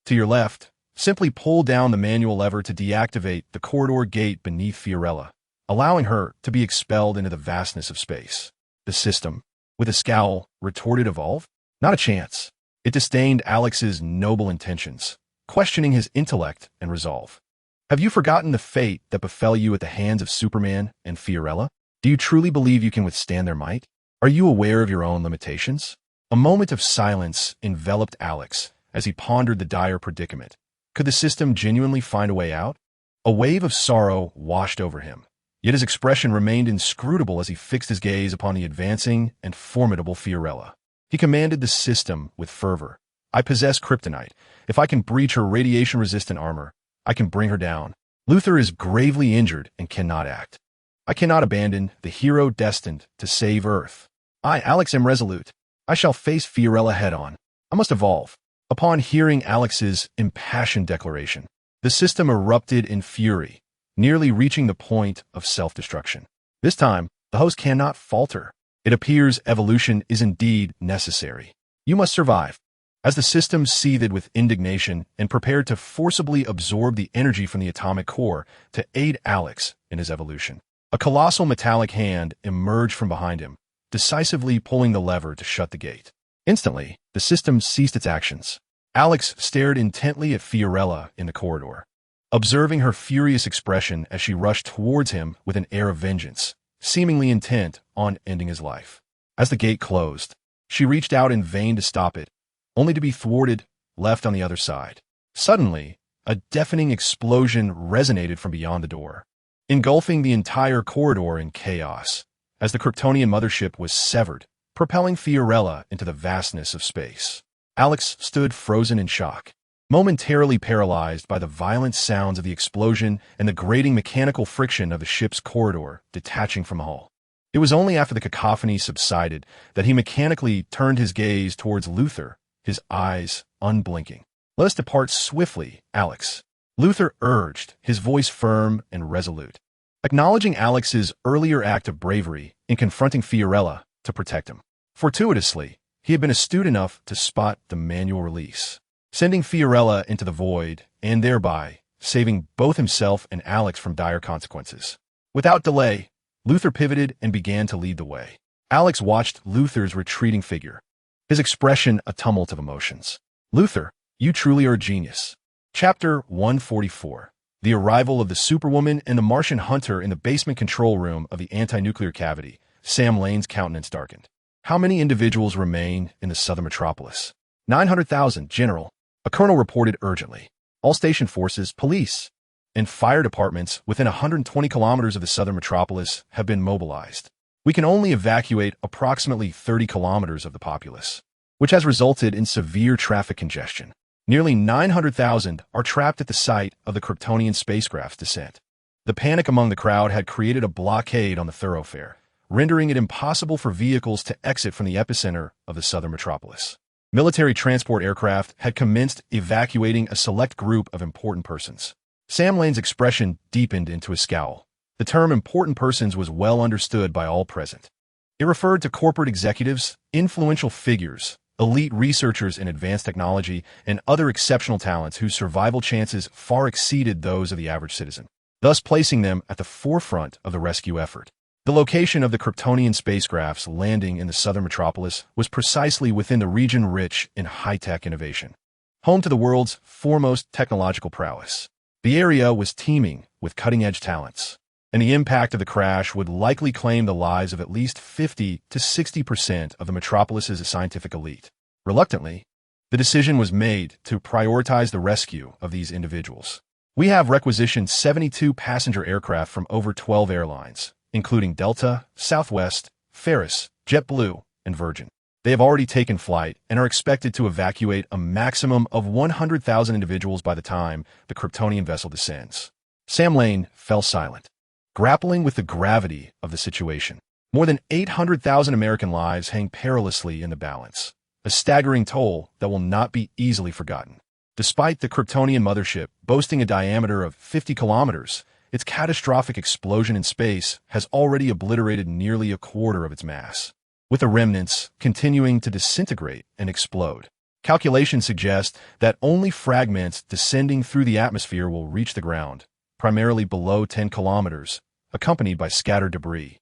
To your left, simply pull down the manual lever to deactivate the corridor gate beneath Fiorella, allowing her to be expelled into the vastness of space. The system, with a scowl, retorted evolve? Not a chance. It disdained Alex's noble intentions, questioning his intellect and resolve. Have you forgotten the fate that befell you at the hands of Superman and Fiorella? Do you truly believe you can withstand their might? Are you aware of your own limitations? A moment of silence enveloped Alex as he pondered the dire predicament. Could the system genuinely find a way out? A wave of sorrow washed over him, yet his expression remained inscrutable as he fixed his gaze upon the advancing and formidable Fiorella. He commanded the system with fervor. I possess kryptonite. If I can breach her radiation-resistant armor, I can bring her down. Luthor is gravely injured and cannot act. I cannot abandon the hero destined to save Earth. I, Alex, am resolute. I shall face Fiorella head-on. I must evolve. Upon hearing Alex's impassioned declaration, the system erupted in fury, nearly reaching the point of self-destruction. This time, the host cannot falter. It appears evolution is indeed necessary. You must survive. As the system seethed with indignation and prepared to forcibly absorb the energy from the atomic core to aid Alex in his evolution, a colossal metallic hand emerged from behind him, decisively pulling the lever to shut the gate. Instantly, the system ceased its actions. Alex stared intently at Fiorella in the corridor, observing her furious expression as she rushed towards him with an air of vengeance, seemingly intent on ending his life. As the gate closed, she reached out in vain to stop it, only to be thwarted, left on the other side. Suddenly, a deafening explosion resonated from beyond the door. engulfing the entire corridor in chaos, as the Kryptonian mothership was severed, propelling Fiorella into the vastness of space. Alex stood frozen in shock, momentarily paralyzed by the violent sounds of the explosion and the grating mechanical friction of the ship's corridor detaching from the hull. It was only after the cacophony subsided that he mechanically turned his gaze towards Luther, his eyes unblinking. "Let us depart swiftly, Alex," Luther urged, his voice firm and resolute, acknowledging Alex's earlier act of bravery in confronting Fiorella to protect him. Fortuitously, he had been astute enough to spot the manual release, sending Fiorella into the void and thereby saving both himself and Alex from dire consequences. Without delay, Luther pivoted and began to lead the way. Alex watched Luther's retreating figure, his expression a tumult of emotions. "Luther, you truly are a genius." Chapter 144. The arrival of the Superwoman and the Martian hunter in the basement control room of the anti-nuclear cavity. Sam Lane's countenance darkened. "How many individuals remain in the southern metropolis?" 900,000, General. A colonel reported urgently. "All station forces, police, and fire departments within 120 kilometers of the southern metropolis have been mobilized. We can only evacuate approximately 30 kilometers of the populace, which has resulted in severe traffic congestion. Nearly 900,000 are trapped at the site of the Kryptonian spacecraft's descent." The panic among the crowd had created a blockade on the thoroughfare, rendering it impossible for vehicles to exit from the epicenter of the southern metropolis. Military transport aircraft had commenced evacuating a select group of important persons. Sam Lane's expression deepened into a scowl. The term important persons was well understood by all present. It referred to corporate executives, influential figures, elite researchers in advanced technology, and other exceptional talents whose survival chances far exceeded those of the average citizen, thus placing them at the forefront of the rescue effort. The location of the Kryptonian spacecraft's landing in the southern metropolis was precisely within the region rich in high-tech innovation, home to the world's foremost technological prowess. The area was teeming with cutting-edge talents, and the impact of the crash would likely claim the lives of at least 50 to 60% of the metropolis's scientific elite. Reluctantly, the decision was made to prioritize the rescue of these individuals. "We have requisitioned 72 passenger aircraft from over 12 airlines, including Delta, Southwest, Ferris, JetBlue, and Virgin. They have already taken flight and are expected to evacuate a maximum of 100,000 individuals by the time the Kryptonian vessel descends." Sam Lane fell silent, grappling with the gravity of the situation. More than 800,000 American lives hang perilously in the balance, a staggering toll that will not be easily forgotten. Despite the Kryptonian mothership boasting a diameter of 50 kilometers, its catastrophic explosion in space has already obliterated nearly a quarter of its mass, with the remnants continuing to disintegrate and explode. Calculations suggest that only fragments descending through the atmosphere will reach the ground, primarily below 10 kilometers, accompanied by scattered debris,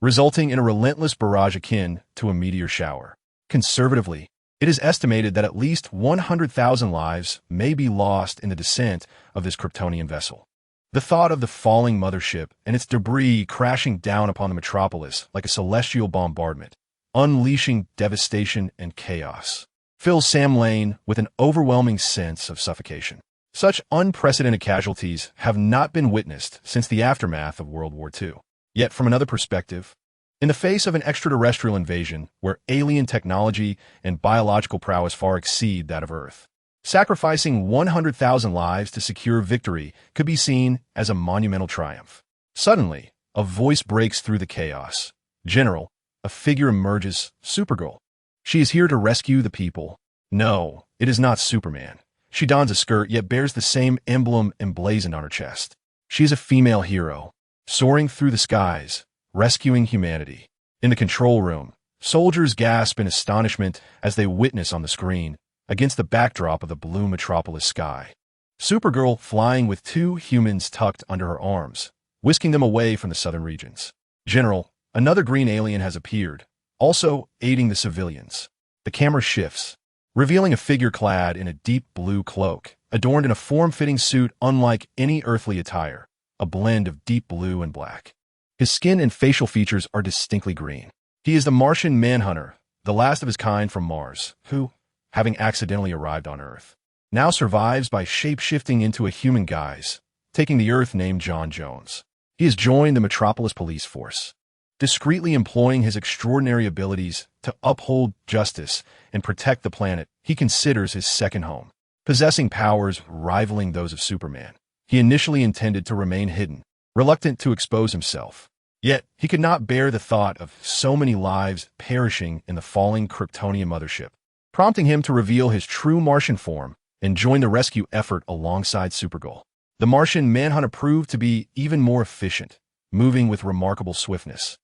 resulting in a relentless barrage akin to a meteor shower. Conservatively, it is estimated that at least 100,000 lives may be lost in the descent of this Kryptonian vessel. The thought of the falling mothership and its debris crashing down upon the metropolis like a celestial bombardment, unleashing devastation and chaos, fills Sam Lane with an overwhelming sense of suffocation. Such unprecedented casualties have not been witnessed since the aftermath of World War II. Yet from another perspective, in the face of an extraterrestrial invasion where alien technology and biological prowess far exceed that of Earth, sacrificing 100,000 lives to secure victory could be seen as a monumental triumph. Suddenly, a voice breaks through the chaos. "General," a figure emerges, "Supergirl. She is here to rescue the people." No, it is not Superman. She dons a skirt yet bears the same emblem emblazoned on her chest. She is a female hero, soaring through the skies, rescuing humanity. In the control room, soldiers gasp in astonishment as they witness on the screen, against the backdrop of the blue metropolis sky, Supergirl flying with two humans tucked under her arms, whisking them away from the southern regions. "General, another green alien has appeared, also aiding the civilians." The camera shifts, revealing a figure clad in a deep blue cloak, adorned in a form-fitting suit unlike any earthly attire, a blend of deep blue and black. His skin and facial features are distinctly green. He is the Martian Manhunter, the last of his kind from Mars, who, having accidentally arrived on Earth, now survives by shape-shifting into a human guise, taking the Earth name John Jones. He has joined the Metropolis Police Force, discreetly employing his extraordinary abilities to uphold justice and protect the planet he considers his second home. Possessing powers rivaling those of Superman, he initially intended to remain hidden, reluctant to expose himself. Yet, he could not bear the thought of so many lives perishing in the falling Kryptonian mothership, prompting him to reveal his true Martian form and join the rescue effort alongside Supergirl. The Martian Manhunter proved to be even more efficient, moving with remarkable swiftness,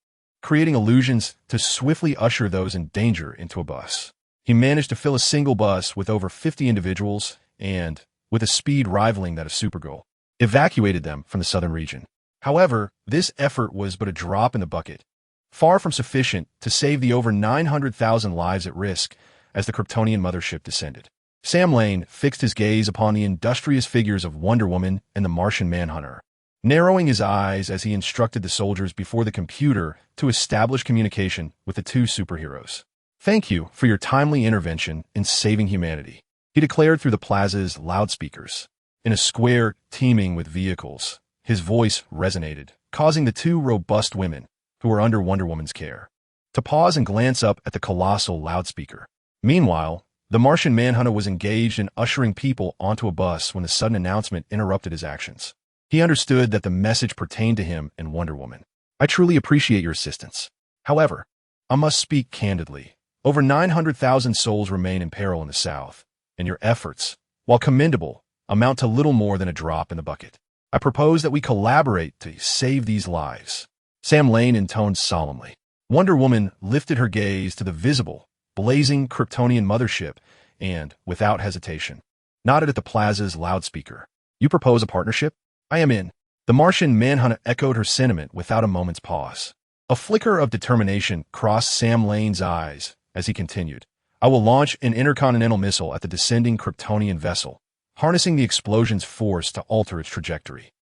creating illusions to swiftly usher those in danger into a bus. He managed to fill a single bus with over 50 individuals and, with a speed rivaling that of Supergirl, evacuated them from the southern region. However, this effort was but a drop in the bucket, far from sufficient to save the over 900,000 lives at risk as the Kryptonian mothership descended. Sam Lane fixed his gaze upon the industrious figures of Wonder Woman and the Martian Manhunter, narrowing his eyes as he instructed the soldiers before the computer to establish communication with the two superheroes. "Thank you for your timely intervention in saving humanity," he declared through the plaza's loudspeakers. In a square teeming with vehicles, his voice resonated, causing the two robust women, who were under Wonder Woman's care, to pause and glance up at the colossal loudspeaker. Meanwhile, the Martian Manhunter was engaged in ushering people onto a bus when the sudden announcement interrupted his actions. He understood that the message pertained to him and Wonder Woman. "I truly appreciate your assistance. However, I must speak candidly. Over 900,000 souls remain in peril in the South, and your efforts, while commendable, amount to little more than a drop in the bucket. I propose that we collaborate to save these lives." Sam Lane intoned solemnly. Wonder Woman lifted her gaze to the visible, blazing Kryptonian mothership and, without hesitation, nodded at the plaza's loudspeaker. "You propose a partnership? I am in." The Martian Manhunter echoed her sentiment without a moment's pause. A flicker of determination crossed Sam Lane's eyes as he continued. "I will launch an intercontinental missile at the descending Kryptonian vessel, harnessing the explosion's force to alter its trajectory,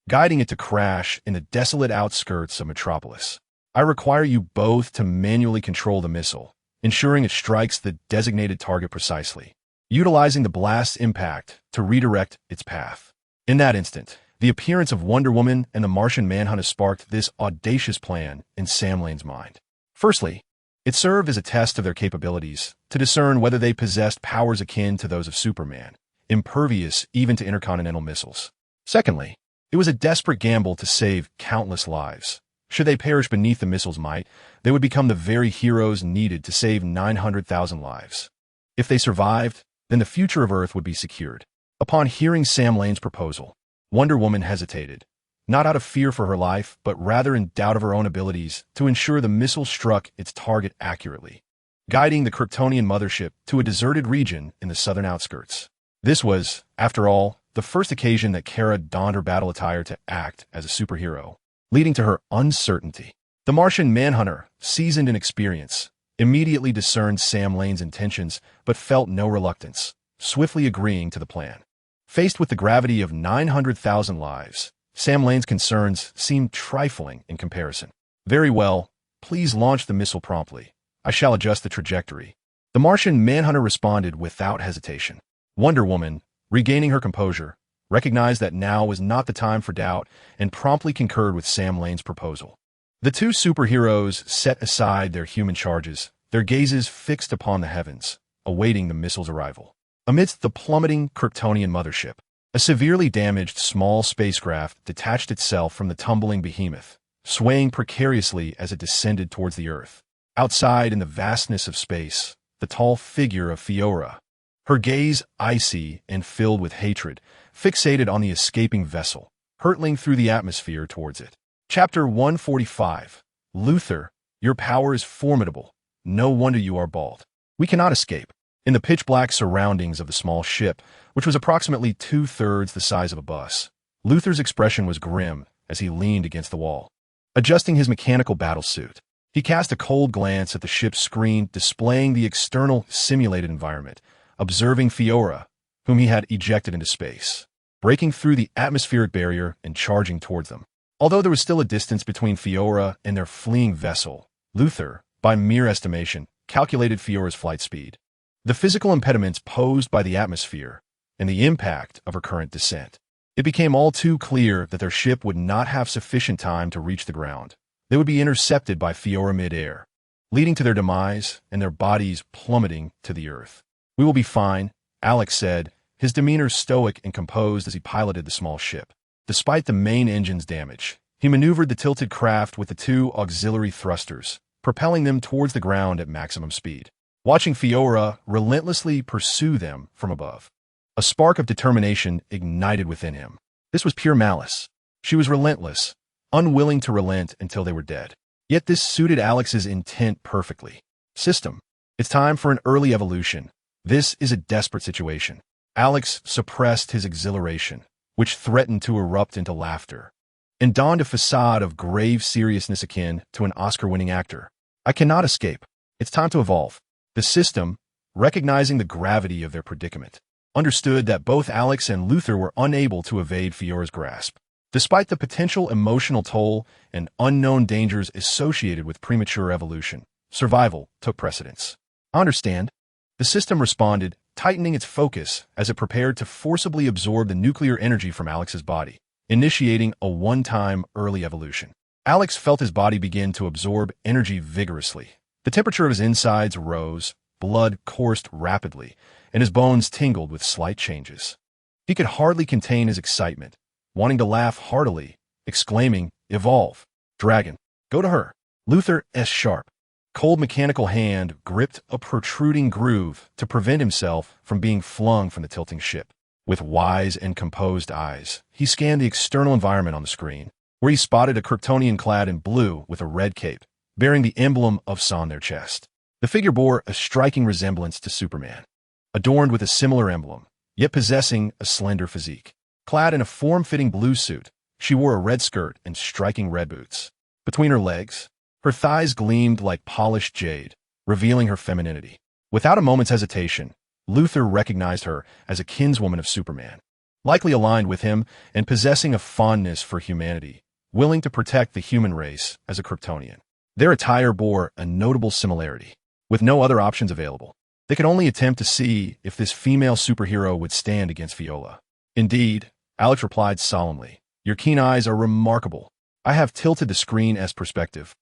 guiding it to crash in the desolate outskirts of Metropolis. I require you both to manually control the missile, ensuring it strikes the designated target precisely, utilizing the blast's impact to redirect its path." In that instant, the appearance of Wonder Woman and the Martian Manhunter sparked this audacious plan in Sam Lane's mind. Firstly, it served as a test of their capabilities to discern whether they possessed powers akin to those of Superman, impervious even to intercontinental missiles. Secondly, it was a desperate gamble to save countless lives. Should they perish beneath the missile's might, they would become the very heroes needed to save 900,000 lives. If they survived, then the future of Earth would be secured. Upon hearing Sam Lane's proposal, Wonder Woman hesitated, not out of fear for her life, but rather in doubt of her own abilities to ensure the missile struck its target accurately, guiding the Kryptonian mothership to a deserted region in the southern outskirts. This was, after all, the first occasion that Kara donned her battle attire to act as a superhero, leading to her uncertainty. The Martian Manhunter, seasoned in experience, immediately discerned Sam Lane's intentions but felt no reluctance, swiftly agreeing to the plan. Faced with the gravity of 900,000 lives, Sam Lane's concerns seemed trifling in comparison. "Very well, please launch the missile promptly. I shall adjust the trajectory." The Martian Manhunter responded without hesitation. Wonder Woman, regaining her composure, recognized that now was not the time for doubt and promptly concurred with Sam Lane's proposal. The two superheroes set aside their human charges, their gazes fixed upon the heavens, awaiting the missile's arrival. Amidst the plummeting Kryptonian mothership, a severely damaged small spacecraft detached itself from the tumbling behemoth, swaying precariously as it descended towards the Earth. Outside in the vastness of space, the tall figure of Fiora, her gaze icy and filled with hatred, fixated on the escaping vessel, hurtling through the atmosphere towards it. Chapter 145. Luthor, your power is formidable. No wonder you are bald. We cannot escape. In the pitch-black surroundings of the small ship, which was approximately 2/3 the size of a bus, Luthor's expression was grim as he leaned against the wall. Adjusting his mechanical battlesuit, he cast a cold glance at the ship's screen displaying the external simulated environment, observing Fiora, whom he had ejected into space, breaking through the atmospheric barrier and charging towards them. Although there was still a distance between Fiora and their fleeing vessel, Luthor, by mere estimation, calculated Fiora's flight speed, the physical impediments posed by the atmosphere, and the impact of her current descent. It became all too clear that their ship would not have sufficient time to reach the ground. They would be intercepted by Fiora mid-air, leading to their demise and their bodies plummeting to the earth. "We will be fine," Alex said, his demeanor stoic and composed as he piloted the small ship. Despite the main engine's damage, he maneuvered the tilted craft with the two auxiliary thrusters, propelling them towards the ground at maximum speed. Watching Fiora relentlessly pursue them from above, a spark of determination ignited within him. This was pure malice. She was relentless, unwilling to relent until they were dead. Yet this suited Alex's intent perfectly. "System, it's time for an early evolution. This is a desperate situation." Alex suppressed his exhilaration, which threatened to erupt into laughter, and donned a facade of grave seriousness akin to an Oscar-winning actor. "I cannot escape. It's time to evolve." The system, recognizing the gravity of their predicament, understood that both Alex and Luther were unable to evade Fiora's grasp. Despite the potential emotional toll and unknown dangers associated with premature evolution, survival took precedence. "I understand." The system responded, tightening its focus as it prepared to forcibly absorb the nuclear energy from Alex's body, initiating a one-time early evolution. Alex felt his body begin to absorb energy vigorously. The temperature of his insides rose, blood coursed rapidly, and his bones tingled with slight changes. He could hardly contain his excitement, wanting to laugh heartily, exclaiming, "Evolve! Dragon, go to her!" Luther's sharp, cold mechanical hand gripped a protruding groove to prevent himself from being flung from the tilting ship. With wise and composed eyes, he scanned the external environment on the screen, where he spotted a Kryptonian clad in blue with a red cape, bearing the emblem of Sa on their chest. The figure bore a striking resemblance to Superman, adorned with a similar emblem, yet possessing a slender physique. Clad in a form-fitting blue suit, she wore a red skirt and striking red boots. Between her legs, her thighs gleamed like polished jade, revealing her femininity. Without a moment's hesitation, Luther recognized her as a kinswoman of Superman, likely aligned with him and possessing a fondness for humanity, willing to protect the human race as a Kryptonian. Their attire bore a notable similarity. With no other options available, they could only attempt to see if this female superhero would stand against Fiola. "Indeed," Alex replied solemnly, "your keen eyes are remarkable. I have tilted the screen as perspective,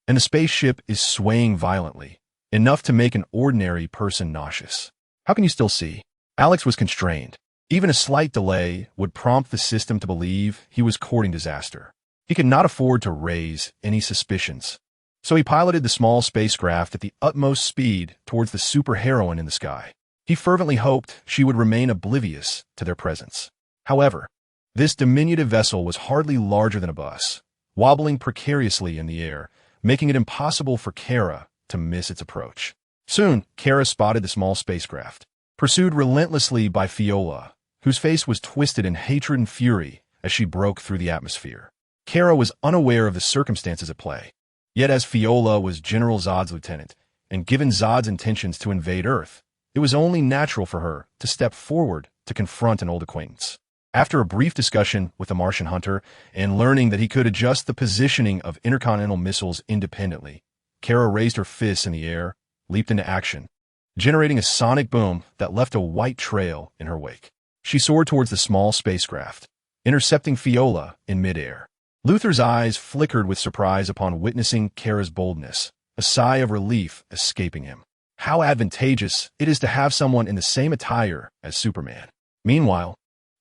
and the spaceship is swaying violently, enough to make an ordinary person nauseous. How can you still see?" Alex was constrained. Even a slight delay would prompt the system to believe he was courting disaster. He could not afford to raise any suspicions. So he piloted the small spacecraft at the utmost speed towards the superheroine in the sky. He fervently hoped she would remain oblivious to their presence. However, this diminutive vessel was hardly larger than a bus, wobbling precariously in the air, making it impossible for Kara to miss its approach. Soon, Kara spotted the small spacecraft, pursued relentlessly by Fiola, whose face was twisted in hatred and fury as she broke through the atmosphere. Kara was unaware of the circumstances at play. Yet as Fiola was General Zod's lieutenant, and given Zod's intentions to invade Earth, it was only natural for her to step forward to confront an old acquaintance. After a brief discussion with the Martian hunter and learning that he could adjust the positioning of intercontinental missiles independently, Kara raised her fists in the air, leaped into action, generating a sonic boom that left a white trail in her wake. She soared towards the small spacecraft, intercepting Fiola in midair. Luther's eyes flickered with surprise upon witnessing Kara's boldness, a sigh of relief escaping him. How advantageous it is to have someone in the same attire as Superman. Meanwhile,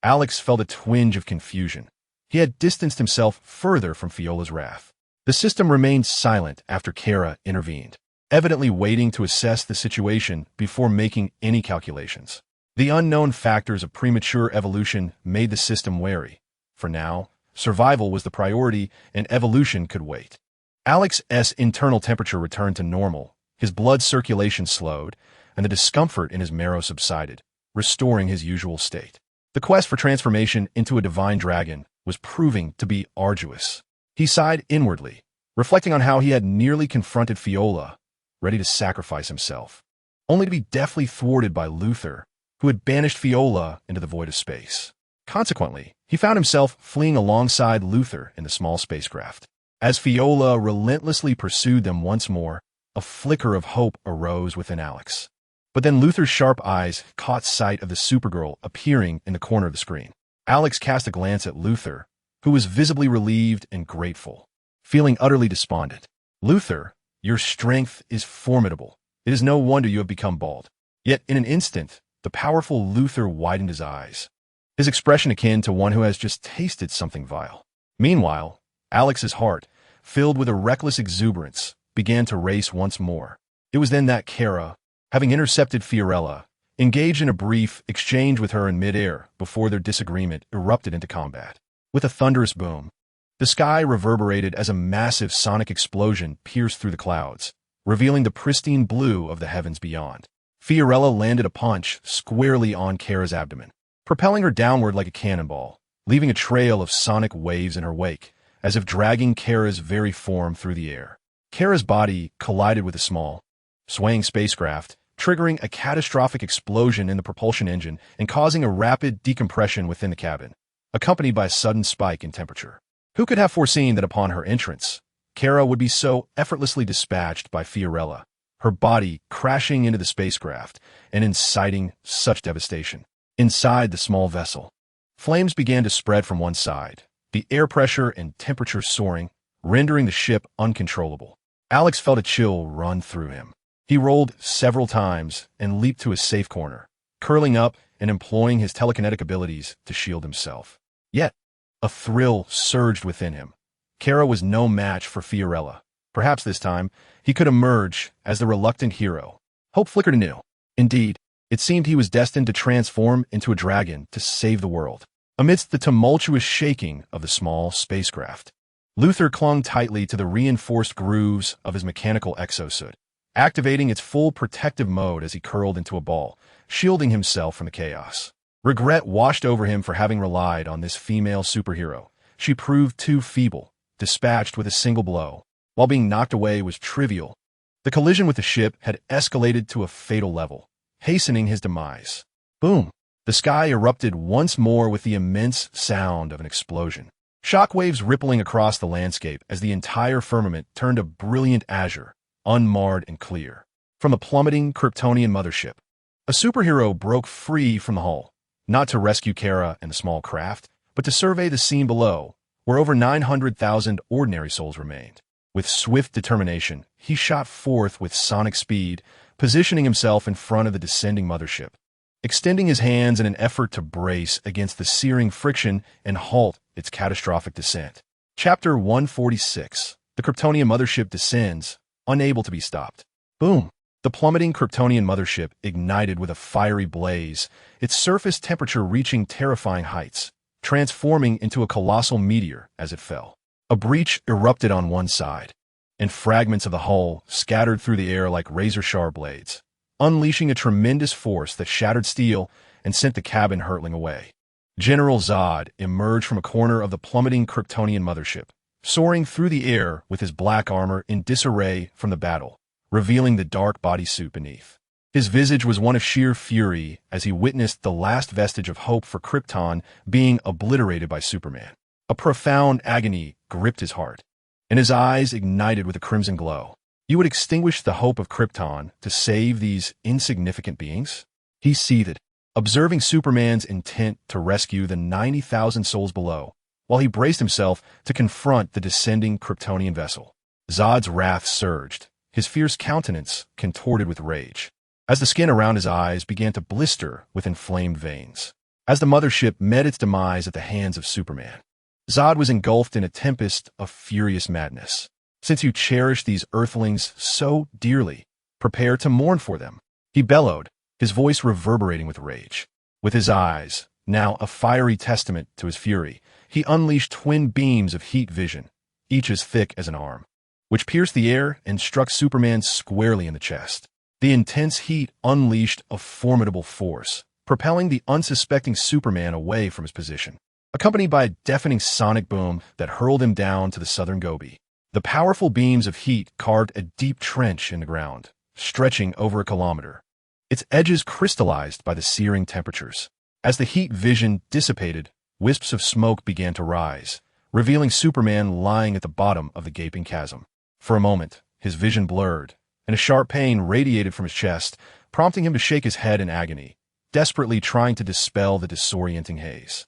Alex felt a twinge of confusion. He had distanced himself further from Fiola's wrath. The system remained silent after Kara intervened, evidently waiting to assess the situation before making any calculations. The unknown factors of premature evolution made the system wary. For now, survival was the priority and evolution could wait. Alex's internal temperature returned to normal, his blood circulation slowed, and the discomfort in his marrow subsided, restoring his usual state. The quest for transformation into a divine dragon was proving to be arduous. He sighed inwardly, reflecting on how he had nearly confronted Fiola, ready to sacrifice himself, only to be deftly thwarted by Luther, who had banished Fiola into the void of space. Consequently, he found himself fleeing alongside Luther in the small spacecraft. As Fiola relentlessly pursued them once more, a flicker of hope arose within Alex. But then Luther's sharp eyes caught sight of the Supergirl appearing in the corner of the screen. Alex cast a glance at Luther, who was visibly relieved and grateful, feeling utterly despondent. Luther, your strength is formidable. It is no wonder you have become bald. Yet, in an instant, the powerful Luther widened his eyes, his expression akin to one who has just tasted something vile. Meanwhile, Alex's heart, filled with a reckless exuberance, began to race once more. It was then that Kara, having intercepted Fiorella, engaged in a brief exchange with her in midair before their disagreement erupted into combat. With a thunderous boom, the sky reverberated as a massive sonic explosion pierced through the clouds, revealing the pristine blue of the heavens beyond. Fiorella landed a punch squarely on Kara's abdomen, propelling her downward like a cannonball, leaving a trail of sonic waves in her wake, as if dragging Kara's very form through the air. Kara's body collided with a small, swaying spacecraft, triggering a catastrophic explosion in the propulsion engine and causing a rapid decompression within the cabin, accompanied by a sudden spike in temperature. Who could have foreseen that upon her entrance, Kara would be so effortlessly dispatched by Fiorella, her body crashing into the spacecraft and inciting such devastation? Inside the small vessel, flames began to spread from one side, the air pressure and temperature soaring, rendering the ship uncontrollable. Alex felt a chill run through him. He rolled several times and leaped to a safe corner, curling up and employing his telekinetic abilities to shield himself. Yet, a thrill surged within him. Kara was no match for Fiorella. Perhaps this time, he could emerge as the reluctant hero. Hope flickered anew. Indeed, it seemed he was destined to transform into a dragon to save the world. Amidst the tumultuous shaking of the small spacecraft, Luther clung tightly to the reinforced grooves of his mechanical exosuit, activating its full protective mode as he curled into a ball, shielding himself from the chaos. Regret washed over him for having relied on this female superhero. She proved too feeble, dispatched with a single blow, while being knocked away was trivial. The collision with the ship had escalated to a fatal level, hastening his demise. Boom! The sky erupted once more with the immense sound of an explosion. Shockwaves rippling across the landscape as the entire firmament turned a brilliant azure, unmarred and clear. From the plummeting Kryptonian mothership, a superhero broke free from the hull, not to rescue Kara and the small craft, but to survey the scene below, where over 900,000 ordinary souls remained. With swift determination, he shot forth with sonic speed, positioning himself in front of the descending mothership, extending his hands in an effort to brace against the searing friction and halt its catastrophic descent. Chapter 146. The Kryptonian mothership descends, unable to be stopped. Boom! The plummeting Kryptonian mothership ignited with a fiery blaze, its surface temperature reaching terrifying heights, transforming into a colossal meteor as it fell. A breach erupted on one side, and fragments of the hull scattered through the air like razor-sharp blades, unleashing a tremendous force that shattered steel and sent the cabin hurtling away. General Zod emerged from a corner of the plummeting Kryptonian mothership, soaring through the air with his black armor in disarray from the battle, revealing the dark bodysuit beneath. His visage was one of sheer fury as he witnessed the last vestige of hope for Krypton being obliterated by Superman. A profound agony gripped his heart, and his eyes ignited with a crimson glow. You would extinguish the hope of Krypton to save these insignificant beings? He seethed, observing Superman's intent to rescue the 90,000 souls below, while he braced himself to confront the descending Kryptonian vessel. Zod's wrath surged, his fierce countenance contorted with rage, as the skin around his eyes began to blister with inflamed veins. As the mothership met its demise at the hands of Superman, Zod was engulfed in a tempest of furious madness. Since you cherish these earthlings so dearly, prepare to mourn for them. He bellowed, his voice reverberating with rage. With his eyes, now a fiery testament to his fury, he unleashed twin beams of heat vision, each as thick as an arm, which pierced the air and struck Superman squarely in the chest. The intense heat unleashed a formidable force, propelling the unsuspecting Superman away from his position, accompanied by a deafening sonic boom that hurled him down to the southern Gobi. The powerful beams of heat carved a deep trench in the ground, stretching over a kilometer, its edges crystallized by the searing temperatures. As the heat vision dissipated, wisps of smoke began to rise, revealing Superman lying at the bottom of the gaping chasm. For a moment, his vision blurred, and a sharp pain radiated from his chest, prompting him to shake his head in agony, desperately trying to dispel the disorienting haze.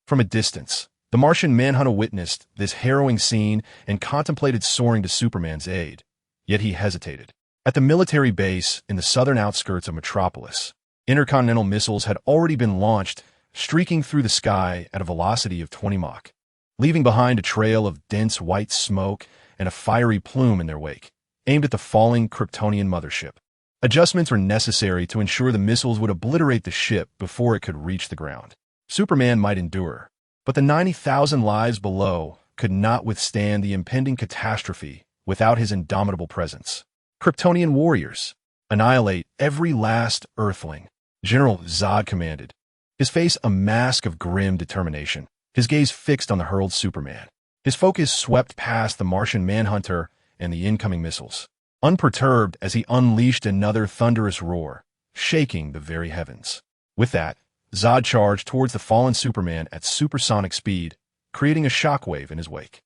From a distance, the Martian manhunter witnessed this harrowing scene and contemplated soaring to Superman's aid. Yet he hesitated. At the military base in the southern outskirts of Metropolis, intercontinental missiles had already been launched, streaking through the sky at a velocity of 20 Mach, leaving behind a trail of dense white smoke and a fiery plume in their wake, aimed at the falling Kryptonian mothership. Adjustments were necessary to ensure the missiles would obliterate the ship before it could reach the ground. Superman might endure, but the 90,000 lives below could not withstand the impending catastrophe without his indomitable presence. Kryptonian warriors, annihilate every last Earthling, General Zod commanded, his face a mask of grim determination, his gaze fixed on the hurled Superman. His focus swept past the Martian manhunter and the incoming missiles, unperturbed as he unleashed another thunderous roar, shaking the very heavens. With that, Zod charged towards the fallen Superman at supersonic speed, creating a shockwave in his wake.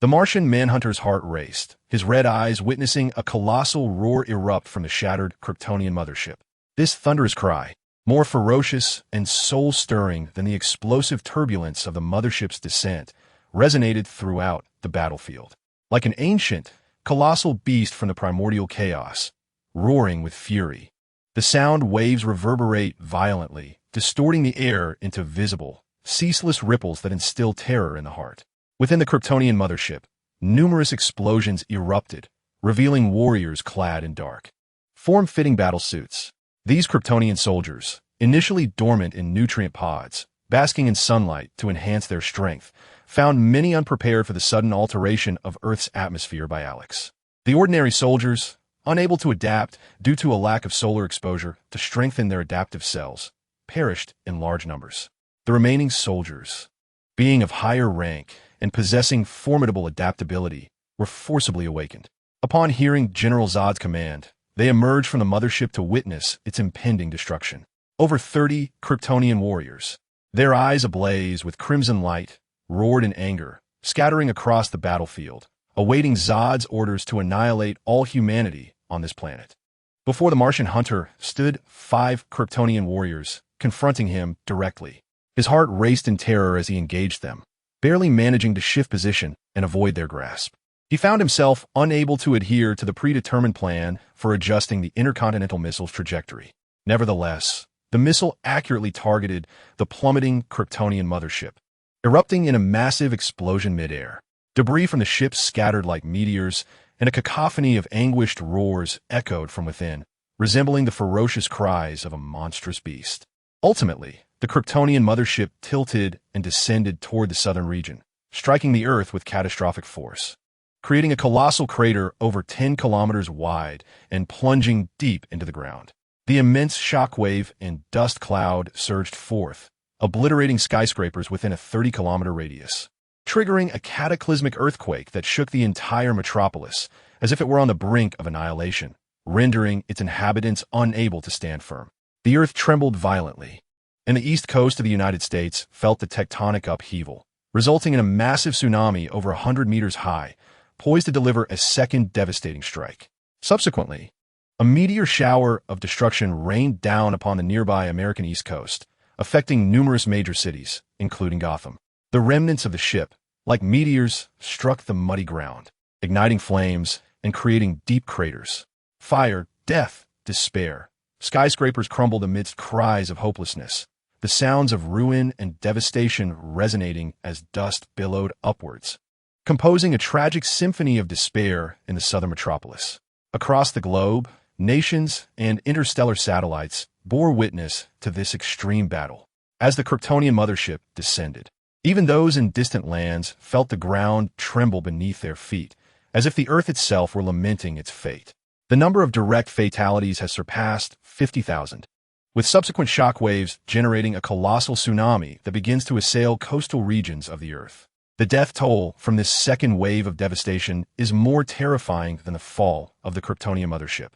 The Martian manhunter's heart raced, his red eyes witnessing a colossal roar erupt from the shattered Kryptonian mothership. This thunderous cry, more ferocious and soul-stirring than the explosive turbulence of the mothership's descent, resonated throughout the battlefield. Like an ancient, colossal beast from the primordial chaos, roaring with fury. The sound waves reverberate violently, distorting the air into visible, ceaseless ripples that instill terror in the heart. Within the Kryptonian mothership, numerous explosions erupted, revealing warriors clad in dark, form-fitting battle suits. These Kryptonian soldiers, initially dormant in nutrient pods, basking in sunlight to enhance their strength, found many unprepared for the sudden alteration of Earth's atmosphere by Alex. The ordinary soldiers, unable to adapt due to a lack of solar exposure to strengthen their adaptive cells, perished in large numbers. The remaining soldiers, being of higher rank and possessing formidable adaptability, were forcibly awakened. Upon hearing General Zod's command, they emerged from the mothership to witness its impending destruction. Over 30 Kryptonian warriors, their eyes ablaze with crimson light, roared in anger, scattering across the battlefield, awaiting Zod's orders to annihilate all humanity on this planet. Before the Martian hunter stood 5 Kryptonian warriors, confronting him directly. His heart raced in terror as he engaged them, barely managing to shift position and avoid their grasp. He found himself unable to adhere to the predetermined plan for adjusting the intercontinental missile's trajectory. Nevertheless, the missile accurately targeted the plummeting Kryptonian mothership, erupting in a massive explosion midair. Debris from the ship scattered like meteors, and a cacophony of anguished roars echoed from within, resembling the ferocious cries of a monstrous beast. Ultimately, the Kryptonian mothership tilted and descended toward the southern region, striking the Earth with catastrophic force, creating a colossal crater over 10 kilometers wide and plunging deep into the ground. The immense shockwave and dust cloud surged forth, obliterating skyscrapers within a 30-kilometer radius, triggering a cataclysmic earthquake that shook the entire metropolis as if it were on the brink of annihilation, rendering its inhabitants unable to stand firm. The Earth trembled violently, and the east coast of the United States felt the tectonic upheaval, resulting in a massive tsunami over 100 meters high, poised to deliver a second devastating strike. Subsequently, a meteor shower of destruction rained down upon the nearby American East Coast, affecting numerous major cities, including Gotham. The remnants of the ship, like meteors, struck the muddy ground, igniting flames and creating deep craters. Fire, death, despair. Skyscrapers crumbled amidst cries of hopelessness, the sounds of ruin and devastation resonating as dust billowed upwards, composing a tragic symphony of despair in the southern metropolis. Across the globe, nations and interstellar satellites bore witness to this extreme battle. As the Kryptonian mothership descended, even those in distant lands felt the ground tremble beneath their feet, as if the Earth itself were lamenting its fate. The number of direct fatalities has surpassed 50,000, with subsequent shockwaves generating a colossal tsunami that begins to assail coastal regions of the Earth. The death toll from this second wave of devastation is more terrifying than the fall of the Kryptonian mothership,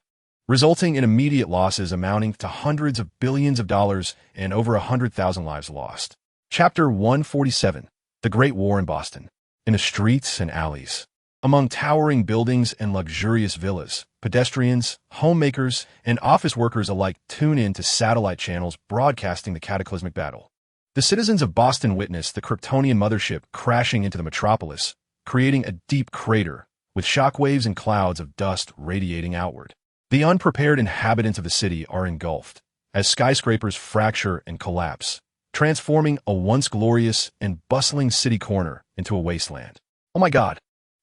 resulting in immediate losses amounting to hundreds of billions of dollars and over 100,000 lives lost. Chapter 147, The Great War in Boston. In the streets and alleys, among towering buildings and luxurious villas, pedestrians, homemakers, and office workers alike tune in to satellite channels broadcasting the cataclysmic battle. The citizens of Boston witnessed the Kryptonian mothership crashing into the metropolis, creating a deep crater, with shockwaves and clouds of dust radiating outward. The unprepared inhabitants of the city are engulfed, as skyscrapers fracture and collapse, transforming a once glorious and bustling city corner into a wasteland. Oh my God!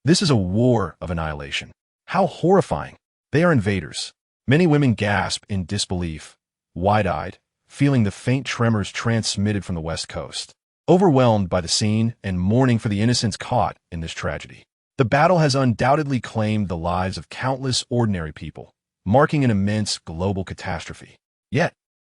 This is a war of annihilation. How horrifying! They are invaders. Many women gasp in disbelief, wide-eyed, feeling the faint tremors transmitted from the West Coast, overwhelmed by the scene and mourning for the innocents caught in this tragedy. The battle has undoubtedly claimed the lives of countless ordinary people, marking an immense global catastrophe. Yet,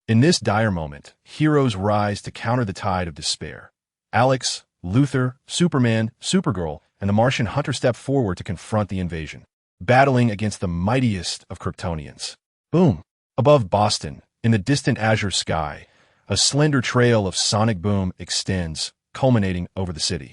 in this dire moment, heroes rise to counter the tide of despair. Alex, Luthor, Superman, Supergirl, and the Martian Hunter step forward to confront the invasion, battling against the mightiest of Kryptonians. Boom! Above Boston, in the distant azure sky, a slender trail of sonic boom extends, culminating over the city.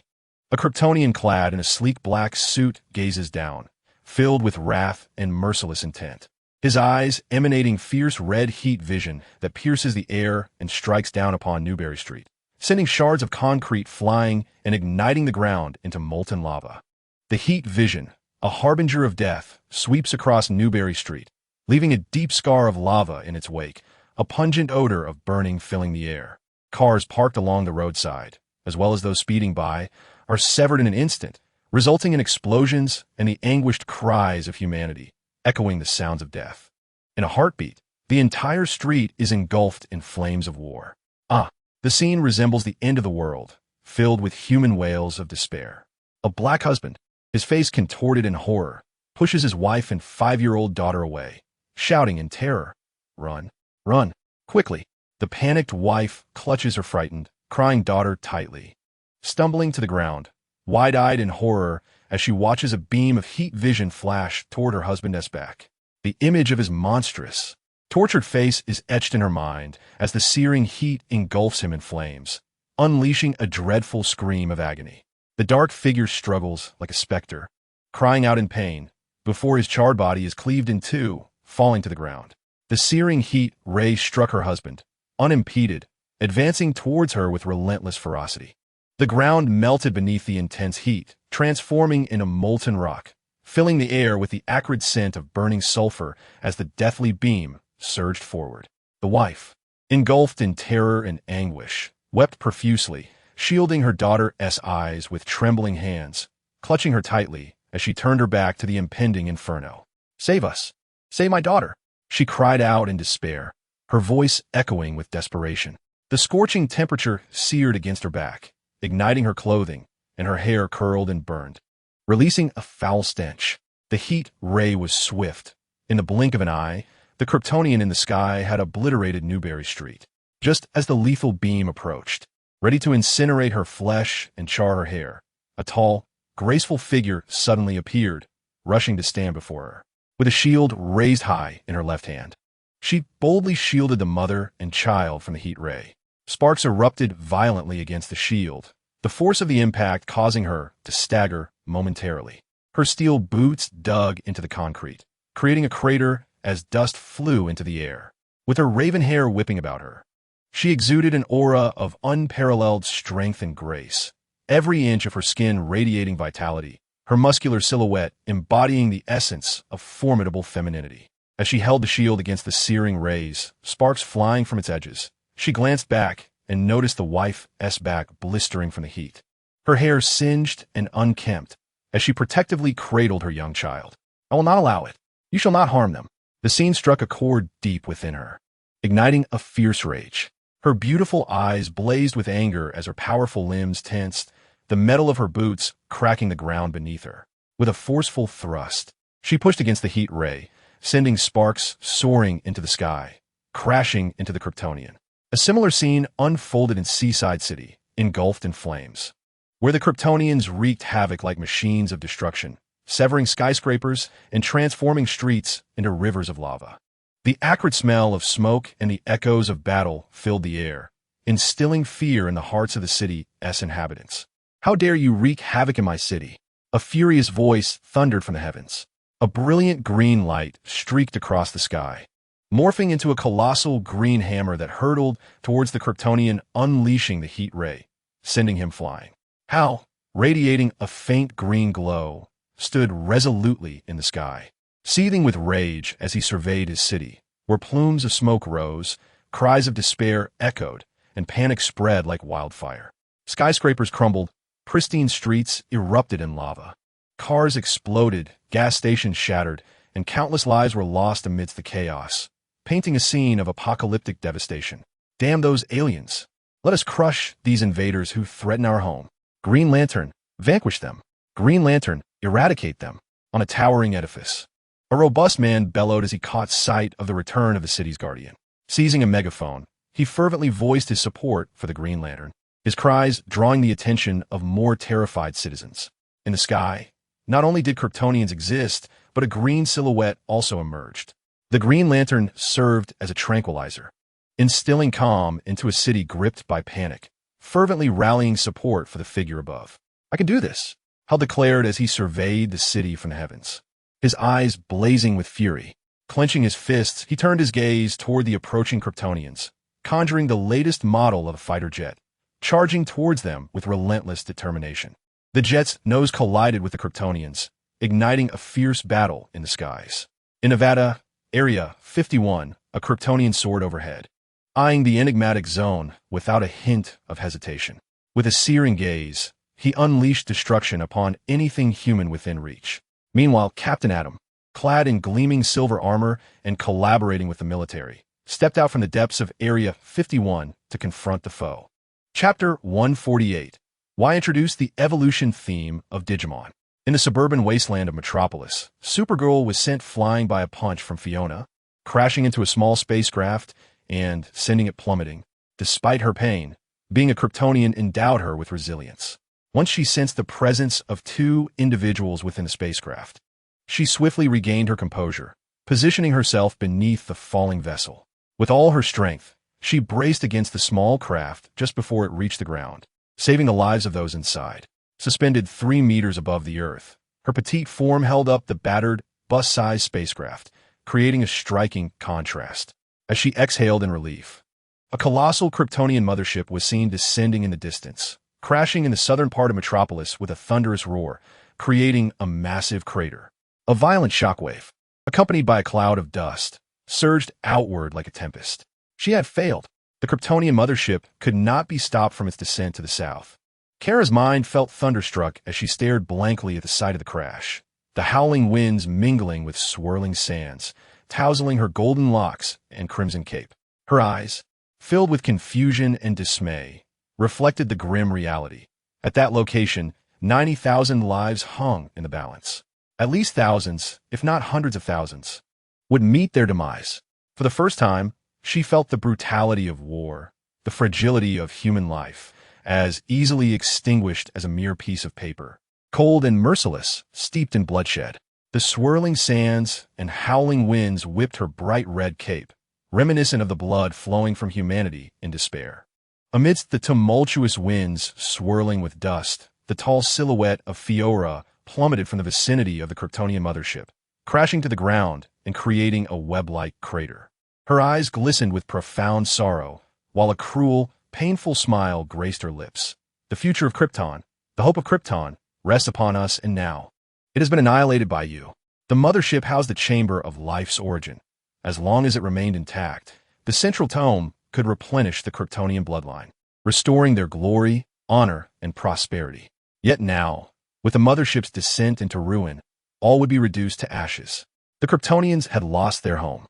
A Kryptonian clad in a sleek black suit gazes down, filled with wrath and merciless intent. His eyes emanating fierce red heat vision that pierces the air and strikes down upon Newbury Street, sending shards of concrete flying and igniting the ground into molten lava. The heat vision, a harbinger of death, sweeps across Newbury Street, leaving a deep scar of lava in its wake, a pungent odor of burning filling the air. Cars parked along the roadside, as well as those speeding by, are severed in an instant, resulting in explosions and the anguished cries of humanity, echoing the sounds of death. In a heartbeat, the entire street is engulfed in flames of war. The scene resembles the end of the world, filled with human wails of despair. A black husband, his face contorted in horror, pushes his wife and 5-year-old daughter away, shouting in terror, "Run! Run! Quickly!" The panicked wife clutches her frightened, crying daughter tightly, stumbling to the ground, wide-eyed in horror as she watches a beam of heat vision flash toward her husband's back. The image of his monstrous, tortured face is etched in her mind as the searing heat engulfs him in flames, unleashing a dreadful scream of agony. The dark figure struggles like a specter, crying out in pain, before his charred body is cleaved in two, falling to the ground. The searing heat ray struck her husband, unimpeded, advancing towards her with relentless ferocity. The ground melted beneath the intense heat, transforming into molten rock, filling the air with the acrid scent of burning sulfur as the deathly beam surged forward. The wife, engulfed in terror and anguish, wept profusely, shielding her daughter's eyes with trembling hands, clutching her tightly as she turned her back to the impending inferno. "Save us! Save my daughter!" she cried out in despair, her voice echoing with desperation. The scorching temperature seared against her back, igniting her clothing, and her hair curled and burned, releasing a foul stench. The heat ray was swift. In the blink of an eye, the Kryptonian in the sky had obliterated Newbury Street, just as the lethal beam approached, ready to incinerate her flesh and char her hair. A tall, graceful figure suddenly appeared, rushing to stand before her, with a shield raised high in her left hand. She boldly shielded the mother and child from the heat ray. Sparks erupted violently against the shield, the force of the impact causing her to stagger momentarily. Her steel boots dug into the concrete, creating a crater as dust flew into the air. With her raven hair whipping about her, she exuded an aura of unparalleled strength and grace, every inch of her skin radiating vitality, her muscular silhouette embodying the essence of formidable femininity. As she held the shield against the searing rays, sparks flying from its edges, she glanced back and noticed the wife's back blistering from the heat, her hair singed and unkempt, as she protectively cradled her young child. "I will not allow it. You shall not harm them." The scene struck a chord deep within her, igniting a fierce rage. Her beautiful eyes blazed with anger as her powerful limbs tensed, the metal of her boots cracking the ground beneath her. With a forceful thrust, she pushed against the heat ray, sending sparks soaring into the sky, crashing into the Kryptonian. A similar scene unfolded in Seaside City, engulfed in flames, where the Kryptonians wreaked havoc like machines of destruction, severing skyscrapers and transforming streets into rivers of lava. The acrid smell of smoke and the echoes of battle filled the air, instilling fear in the hearts of the city's inhabitants. "How dare you wreak havoc in my city?" A furious voice thundered from the heavens. A brilliant green light streaked across the sky, morphing into a colossal green hammer that hurtled towards the Kryptonian, unleashing the heat ray, sending him flying. Hal, radiating a faint green glow, stood resolutely in the sky, seething with rage as he surveyed his city, where plumes of smoke rose, cries of despair echoed, and panic spread like wildfire. Skyscrapers crumbled, pristine streets erupted in lava. Cars exploded, gas stations shattered, and countless lives were lost amidst the chaos, painting a scene of apocalyptic devastation. Damn those aliens! Let us crush these invaders who threaten our home. Green Lantern, vanquish them. Green Lantern, eradicate them. On a towering edifice, a robust man bellowed as he caught sight of the return of the city's guardian. Seizing a megaphone, he fervently voiced his support for the Green Lantern, his cries drawing the attention of more terrified citizens. In the sky, not only did Kryptonians exist, but a green silhouette also emerged. The Green Lantern served as a tranquilizer, instilling calm into a city gripped by panic, fervently rallying support for the figure above. "I can do this," Hal declared as he surveyed the city from the heavens. His eyes blazing with fury, clenching his fists, he turned his gaze toward the approaching Kryptonians, conjuring the latest model of a fighter jet, charging towards them with relentless determination. The jet's nose collided with the Kryptonians, igniting a fierce battle in the skies. In Nevada, Area 51, a Kryptonian soared overhead, eyeing the enigmatic zone without a hint of hesitation. With a searing gaze, he unleashed destruction upon anything human within reach. Meanwhile, Captain Atom, clad in gleaming silver armor and collaborating with the military, stepped out from the depths of Area 51 to confront the foe. Chapter 148. Why introduce the evolution theme of Digimon? In the suburban wasteland of Metropolis, Supergirl was sent flying by a punch from Fiona, crashing into a small spacecraft and sending it plummeting. Despite her pain, being a Kryptonian endowed her with resilience. Once she sensed the presence of two individuals within the spacecraft, she swiftly regained her composure, positioning herself beneath the falling vessel. With all her strength, she braced against the small craft just before it reached the ground, saving the lives of those inside. Suspended 3 meters above the Earth, her petite form held up the battered, bus-sized spacecraft, creating a striking contrast. As she exhaled in relief, a colossal Kryptonian mothership was seen descending in the distance, crashing in the southern part of Metropolis with a thunderous roar, creating a massive crater. A violent shockwave, accompanied by a cloud of dust, surged outward like a tempest. She had failed. The Kryptonian mothership could not be stopped from its descent to the south. Kara's mind felt thunderstruck as she stared blankly at the sight of the crash, the howling winds mingling with swirling sands, tousling her golden locks and crimson cape. Her eyes, filled with confusion and dismay, reflected the grim reality. At that location, 90,000 lives hung in the balance. At least thousands, if not hundreds of thousands, would meet their demise. For the first time, she felt the brutality of war, the fragility of human life, as easily extinguished as a mere piece of paper. Cold and merciless, steeped in bloodshed. The swirling sands and howling winds whipped her bright red cape, reminiscent of the blood flowing from humanity in despair. Amidst the tumultuous winds swirling with dust, the tall silhouette of Fiora plummeted from the vicinity of the Kryptonian mothership, crashing to the ground and creating a web-like crater. Her eyes glistened with profound sorrow, while a cruel, painful smile graced her lips. The future of Krypton, the hope of Krypton, rests upon us and now. It has been annihilated by you. The mothership housed the chamber of life's origin. As long as it remained intact, the central tome could replenish the Kryptonian bloodline, restoring their glory, honor, and prosperity. Yet now, with the mothership's descent into ruin, all would be reduced to ashes. The Kryptonians had lost their home.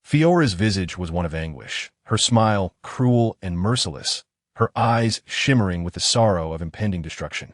Fiora's visage was one of anguish, her smile cruel and merciless, her eyes shimmering with the sorrow of impending destruction.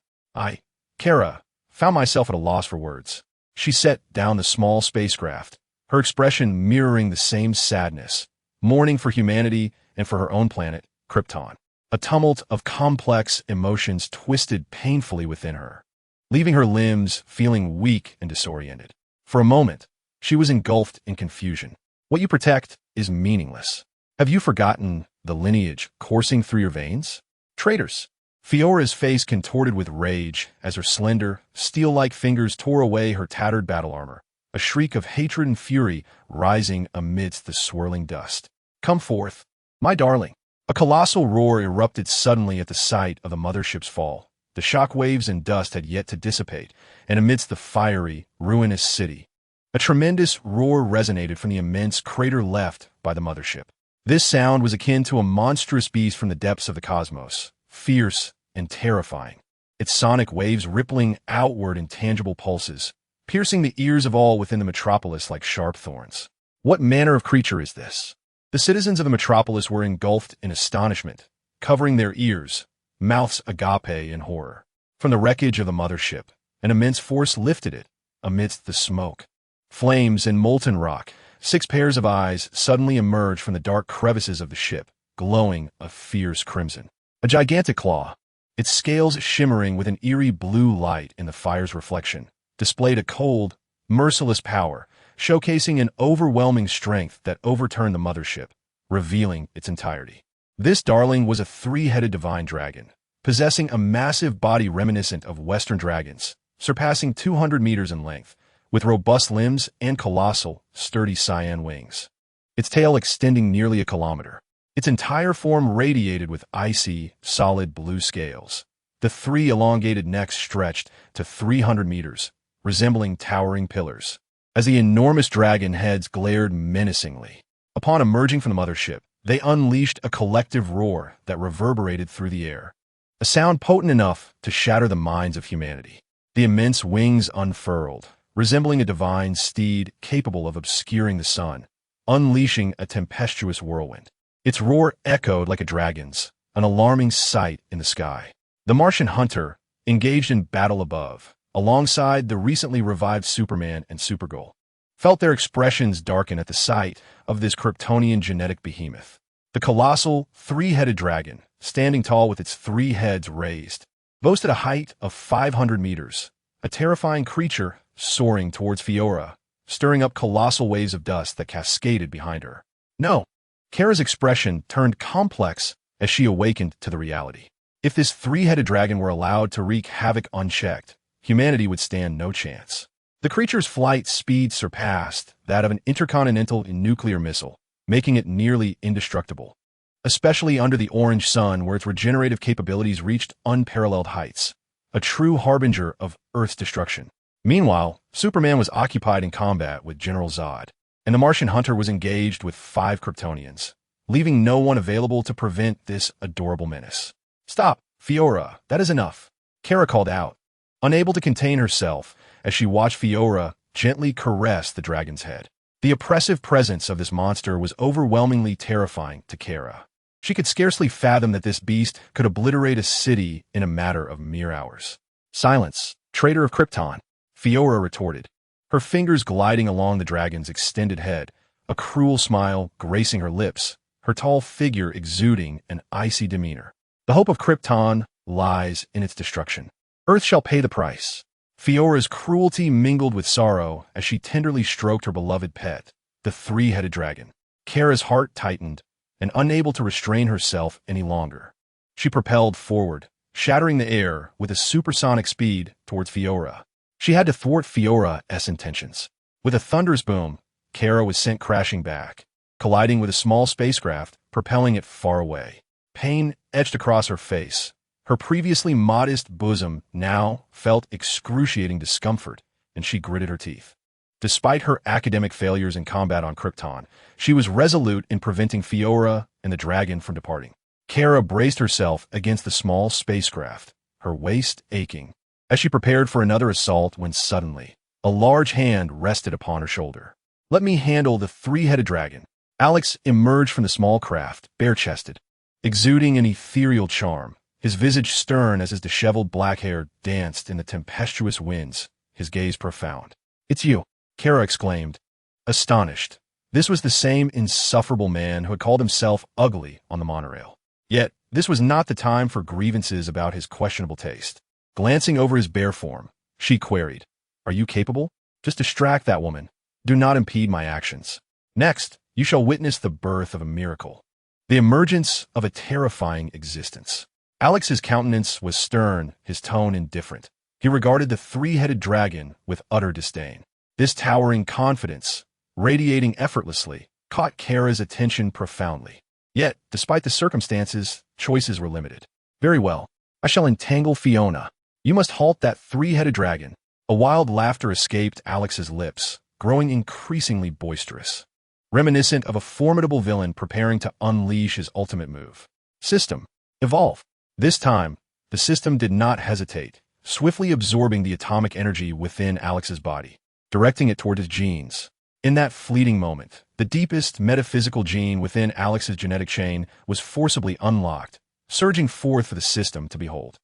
Kara, found myself at a loss for words. She set down the small spacecraft, her expression mirroring the same sadness, mourning for humanity and for her own planet, Krypton. A tumult of complex emotions twisted painfully within her, leaving her limbs feeling weak and disoriented. For a moment, she was engulfed in confusion. What you protect is meaningless. Have you forgotten the lineage coursing through your veins? Traitors! Fiora's face contorted with rage as her slender, steel-like fingers tore away her tattered battle armor, a shriek of hatred and fury rising amidst the swirling dust. "Come forth, my darling." A colossal roar erupted suddenly at the sight of the mothership's fall. The shock waves and dust had yet to dissipate, and amidst the fiery, ruinous city, a tremendous roar resonated from the immense crater left by the mothership. This sound was akin to a monstrous beast from the depths of the cosmos, fierce and terrifying, its sonic waves rippling outward in tangible pulses, piercing the ears of all within the metropolis like sharp thorns. What manner of creature is this? The citizens of the metropolis were engulfed in astonishment, covering their ears, mouths agape in horror. From the wreckage of the mothership, an immense force lifted it, amidst the smoke, flames, and molten rock. 6 pairs of eyes suddenly emerged from the dark crevices of the ship, glowing a fierce crimson. A gigantic claw, its scales shimmering with an eerie blue light in the fire's reflection, displayed a cold, merciless power, showcasing an overwhelming strength that overturned the mothership, revealing its entirety. This darling was a 3-headed divine dragon, possessing a massive body reminiscent of Western dragons, surpassing 200 meters in length, with robust limbs and colossal, sturdy cyan wings. Its tail extending nearly a kilometer. Its entire form radiated with icy, solid blue scales. The 3 elongated necks stretched to 300 meters, resembling towering pillars, as the enormous dragon heads glared menacingly. Upon emerging from the mothership, they unleashed a collective roar that reverberated through the air, a sound potent enough to shatter the minds of humanity. The immense wings unfurled, resembling a divine steed capable of obscuring the sun, unleashing a tempestuous whirlwind. Its roar echoed like a dragon's, an alarming sight in the sky. The Martian hunter, engaged in battle above, alongside the recently revived Superman and Supergirl, felt their expressions darken at the sight of this Kryptonian genetic behemoth. The colossal, 3-headed dragon, standing tall with its 3 heads raised, boasted a height of 500 meters, a terrifying creature soaring towards Fiora, stirring up colossal waves of dust that cascaded behind her. No! Kara's expression turned complex as she awakened to the reality. If this 3-headed dragon were allowed to wreak havoc unchecked, humanity would stand no chance. The creature's flight speed surpassed that of an intercontinental nuclear missile, making it nearly indestructible, especially under the orange sun where its regenerative capabilities reached unparalleled heights, a true harbinger of Earth's destruction. Meanwhile, Superman was occupied in combat with General Zod, and the Martian hunter was engaged with 5 Kryptonians, leaving no one available to prevent this adorable menace. "Stop, Fiora, that is enough," Kara called out, unable to contain herself as she watched Fiora gently caress the dragon's head. The oppressive presence of this monster was overwhelmingly terrifying to Kara. She could scarcely fathom that this beast could obliterate a city in a matter of mere hours. "Silence, traitor of Krypton," Fiora retorted, her fingers gliding along the dragon's extended head, a cruel smile gracing her lips, her tall figure exuding an icy demeanor. "The hope of Krypton lies in its destruction. Earth shall pay the price." Fiora's cruelty mingled with sorrow as she tenderly stroked her beloved pet, the 3-headed dragon. Kara's heart tightened, and unable to restrain herself any longer, she propelled forward, shattering the air with a supersonic speed towards Fiora. She had to thwart Fiora's intentions. With a thunderous boom, Kara was sent crashing back, colliding with a small spacecraft, propelling it far away. Pain etched across her face. Her previously modest bosom now felt excruciating discomfort, and she gritted her teeth. Despite her academic failures in combat on Krypton, she was resolute in preventing Fiora and the dragon from departing. Kara braced herself against the small spacecraft, her waist aching, as she prepared for another assault when suddenly, a large hand rested upon her shoulder. "Let me handle the 3-headed dragon." Alex emerged from the small craft, bare-chested, exuding an ethereal charm, his visage stern as his disheveled black hair danced in the tempestuous winds, his gaze profound. "It's you," Kara exclaimed, astonished. This was the same insufferable man who had called himself ugly on the monorail. Yet, this was not the time for grievances about his questionable taste. Glancing over his bare form, she queried, "Are you capable? Just distract that woman. Do not impede my actions. Next, you shall witness the birth of a miracle, the emergence of a terrifying existence." Alex's countenance was stern, his tone indifferent. He regarded the 3-headed dragon with utter disdain. This towering confidence, radiating effortlessly, caught Kara's attention profoundly. Yet, despite the circumstances, choices were limited. Very well. I shall entangle Fiona. You must halt that three-headed dragon. A wild laughter escaped Alex's lips, growing increasingly boisterous, reminiscent of a formidable villain preparing to unleash his ultimate move. System. Evolve. This time, the system did not hesitate, swiftly absorbing the atomic energy within Alex's body, directing it toward his genes. In that fleeting moment, the deepest metaphysical gene within Alex's genetic chain was forcibly unlocked, surging forth for the system to behold.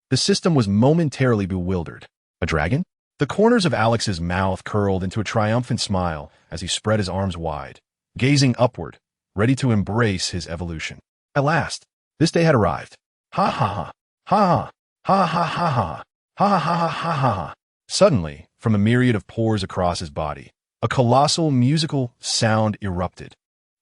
The system was momentarily bewildered. A dragon? The corners of Alex's mouth curled into a triumphant smile as he spread his arms wide, gazing upward, ready to embrace his evolution. At last, this day had arrived. Ha ha ha, ha ha, ha ha ha ha, ha ha ha ha ha. Suddenly, from a myriad of pores across his body, a colossal musical sound erupted.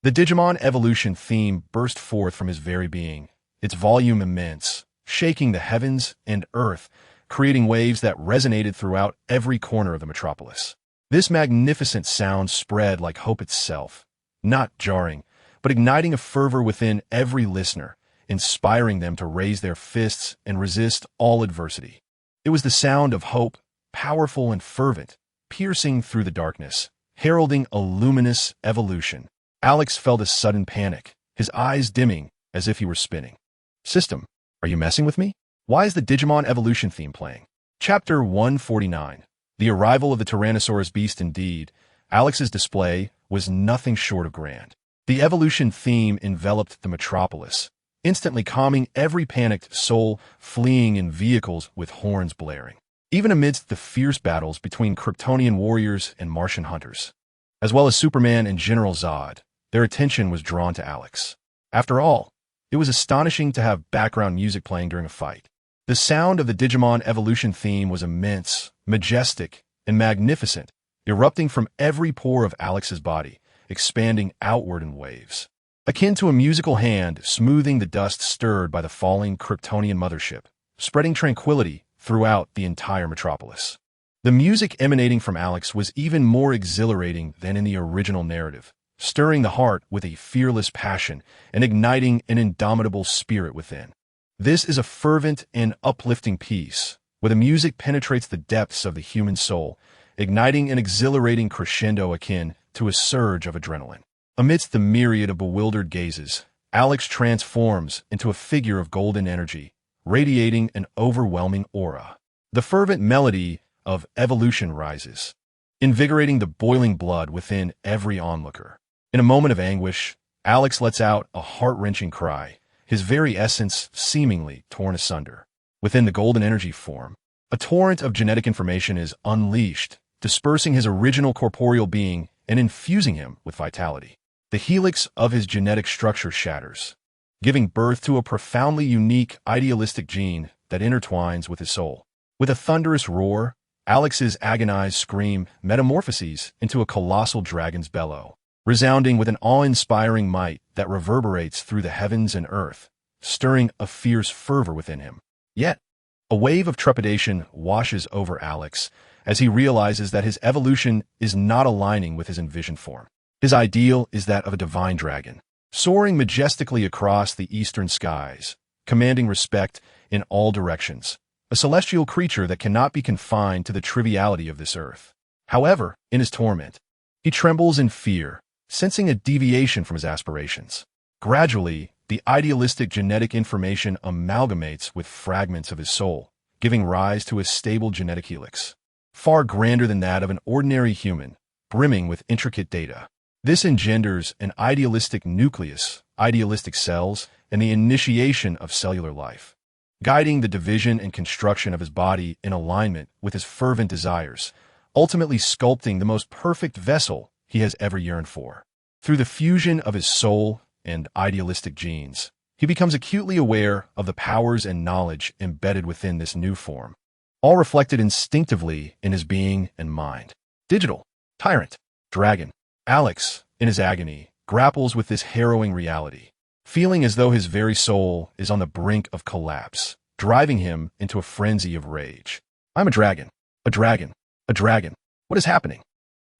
The Digimon evolution theme burst forth from his very being, its volume immense, shaking the heavens and earth, creating waves that resonated throughout every corner of the metropolis. This magnificent sound spread like hope itself, not jarring, but igniting a fervor within every listener, inspiring them to raise their fists and resist all adversity. It was the sound of hope, powerful and fervent, piercing through the darkness, heralding a luminous evolution. Alex felt a sudden panic, his eyes dimming as if he were spinning. System, are you messing with me? Why is the Digimon evolution theme playing? Chapter 149. The arrival of the Tyrannosaurus beast. Indeed, Alex's display was nothing short of grand. The evolution theme enveloped the metropolis, instantly calming every panicked soul fleeing in vehicles with horns blaring. Even amidst the fierce battles between Kryptonian warriors and Martian hunters, as well as Superman and General Zod, their attention was drawn to Alex. After all, it was astonishing to have background music playing during a fight. The sound of the Digimon evolution theme was immense, majestic, and magnificent, erupting from every pore of Alex's body, expanding outward in waves, akin to a musical hand smoothing the dust stirred by the falling Kryptonian mothership, spreading tranquility throughout the entire metropolis. The music emanating from Alex was even more exhilarating than in the original narrative, stirring the heart with a fearless passion and igniting an indomitable spirit within. This is a fervent and uplifting piece, where the music penetrates the depths of the human soul, igniting an exhilarating crescendo akin to a surge of adrenaline. Amidst the myriad of bewildered gazes, Alex transforms into a figure of golden energy, radiating an overwhelming aura. The fervent melody of evolution rises, invigorating the boiling blood within every onlooker. In a moment of anguish, Alex lets out a heart-wrenching cry, his very essence seemingly torn asunder. Within the golden energy form, a torrent of genetic information is unleashed, dispersing his original corporeal being and infusing him with vitality. The helix of his genetic structure shatters, giving birth to a profoundly unique idealistic gene that intertwines with his soul. With a thunderous roar, Alex's agonized scream metamorphoses into a colossal dragon's bellow, resounding with an awe-inspiring might that reverberates through the heavens and earth, stirring a fierce fervor within him. Yet, a wave of trepidation washes over Alex as he realizes that his evolution is not aligning with his envisioned form. His ideal is that of a divine dragon, soaring majestically across the eastern skies, commanding respect in all directions, a celestial creature that cannot be confined to the triviality of this earth. However, in his torment, he trembles in fear, sensing a deviation from his aspirations. Gradually, the idealistic genetic information amalgamates with fragments of his soul, giving rise to a stable genetic helix, far grander than that of an ordinary human, brimming with intricate data. This engenders an idealistic nucleus, idealistic cells, and the initiation of cellular life, guiding the division and construction of his body in alignment with his fervent desires, ultimately sculpting the most perfect vessel he has ever yearned for. Through the fusion of his soul and idealistic genes, he becomes acutely aware of the powers and knowledge embedded within this new form, all reflected instinctively in his being and mind. Digital, tyrant, dragon. Alex, in his agony, grapples with this harrowing reality, feeling as though his very soul is on the brink of collapse, driving him into a frenzy of rage. I'm a dragon, a dragon, a dragon. What is happening?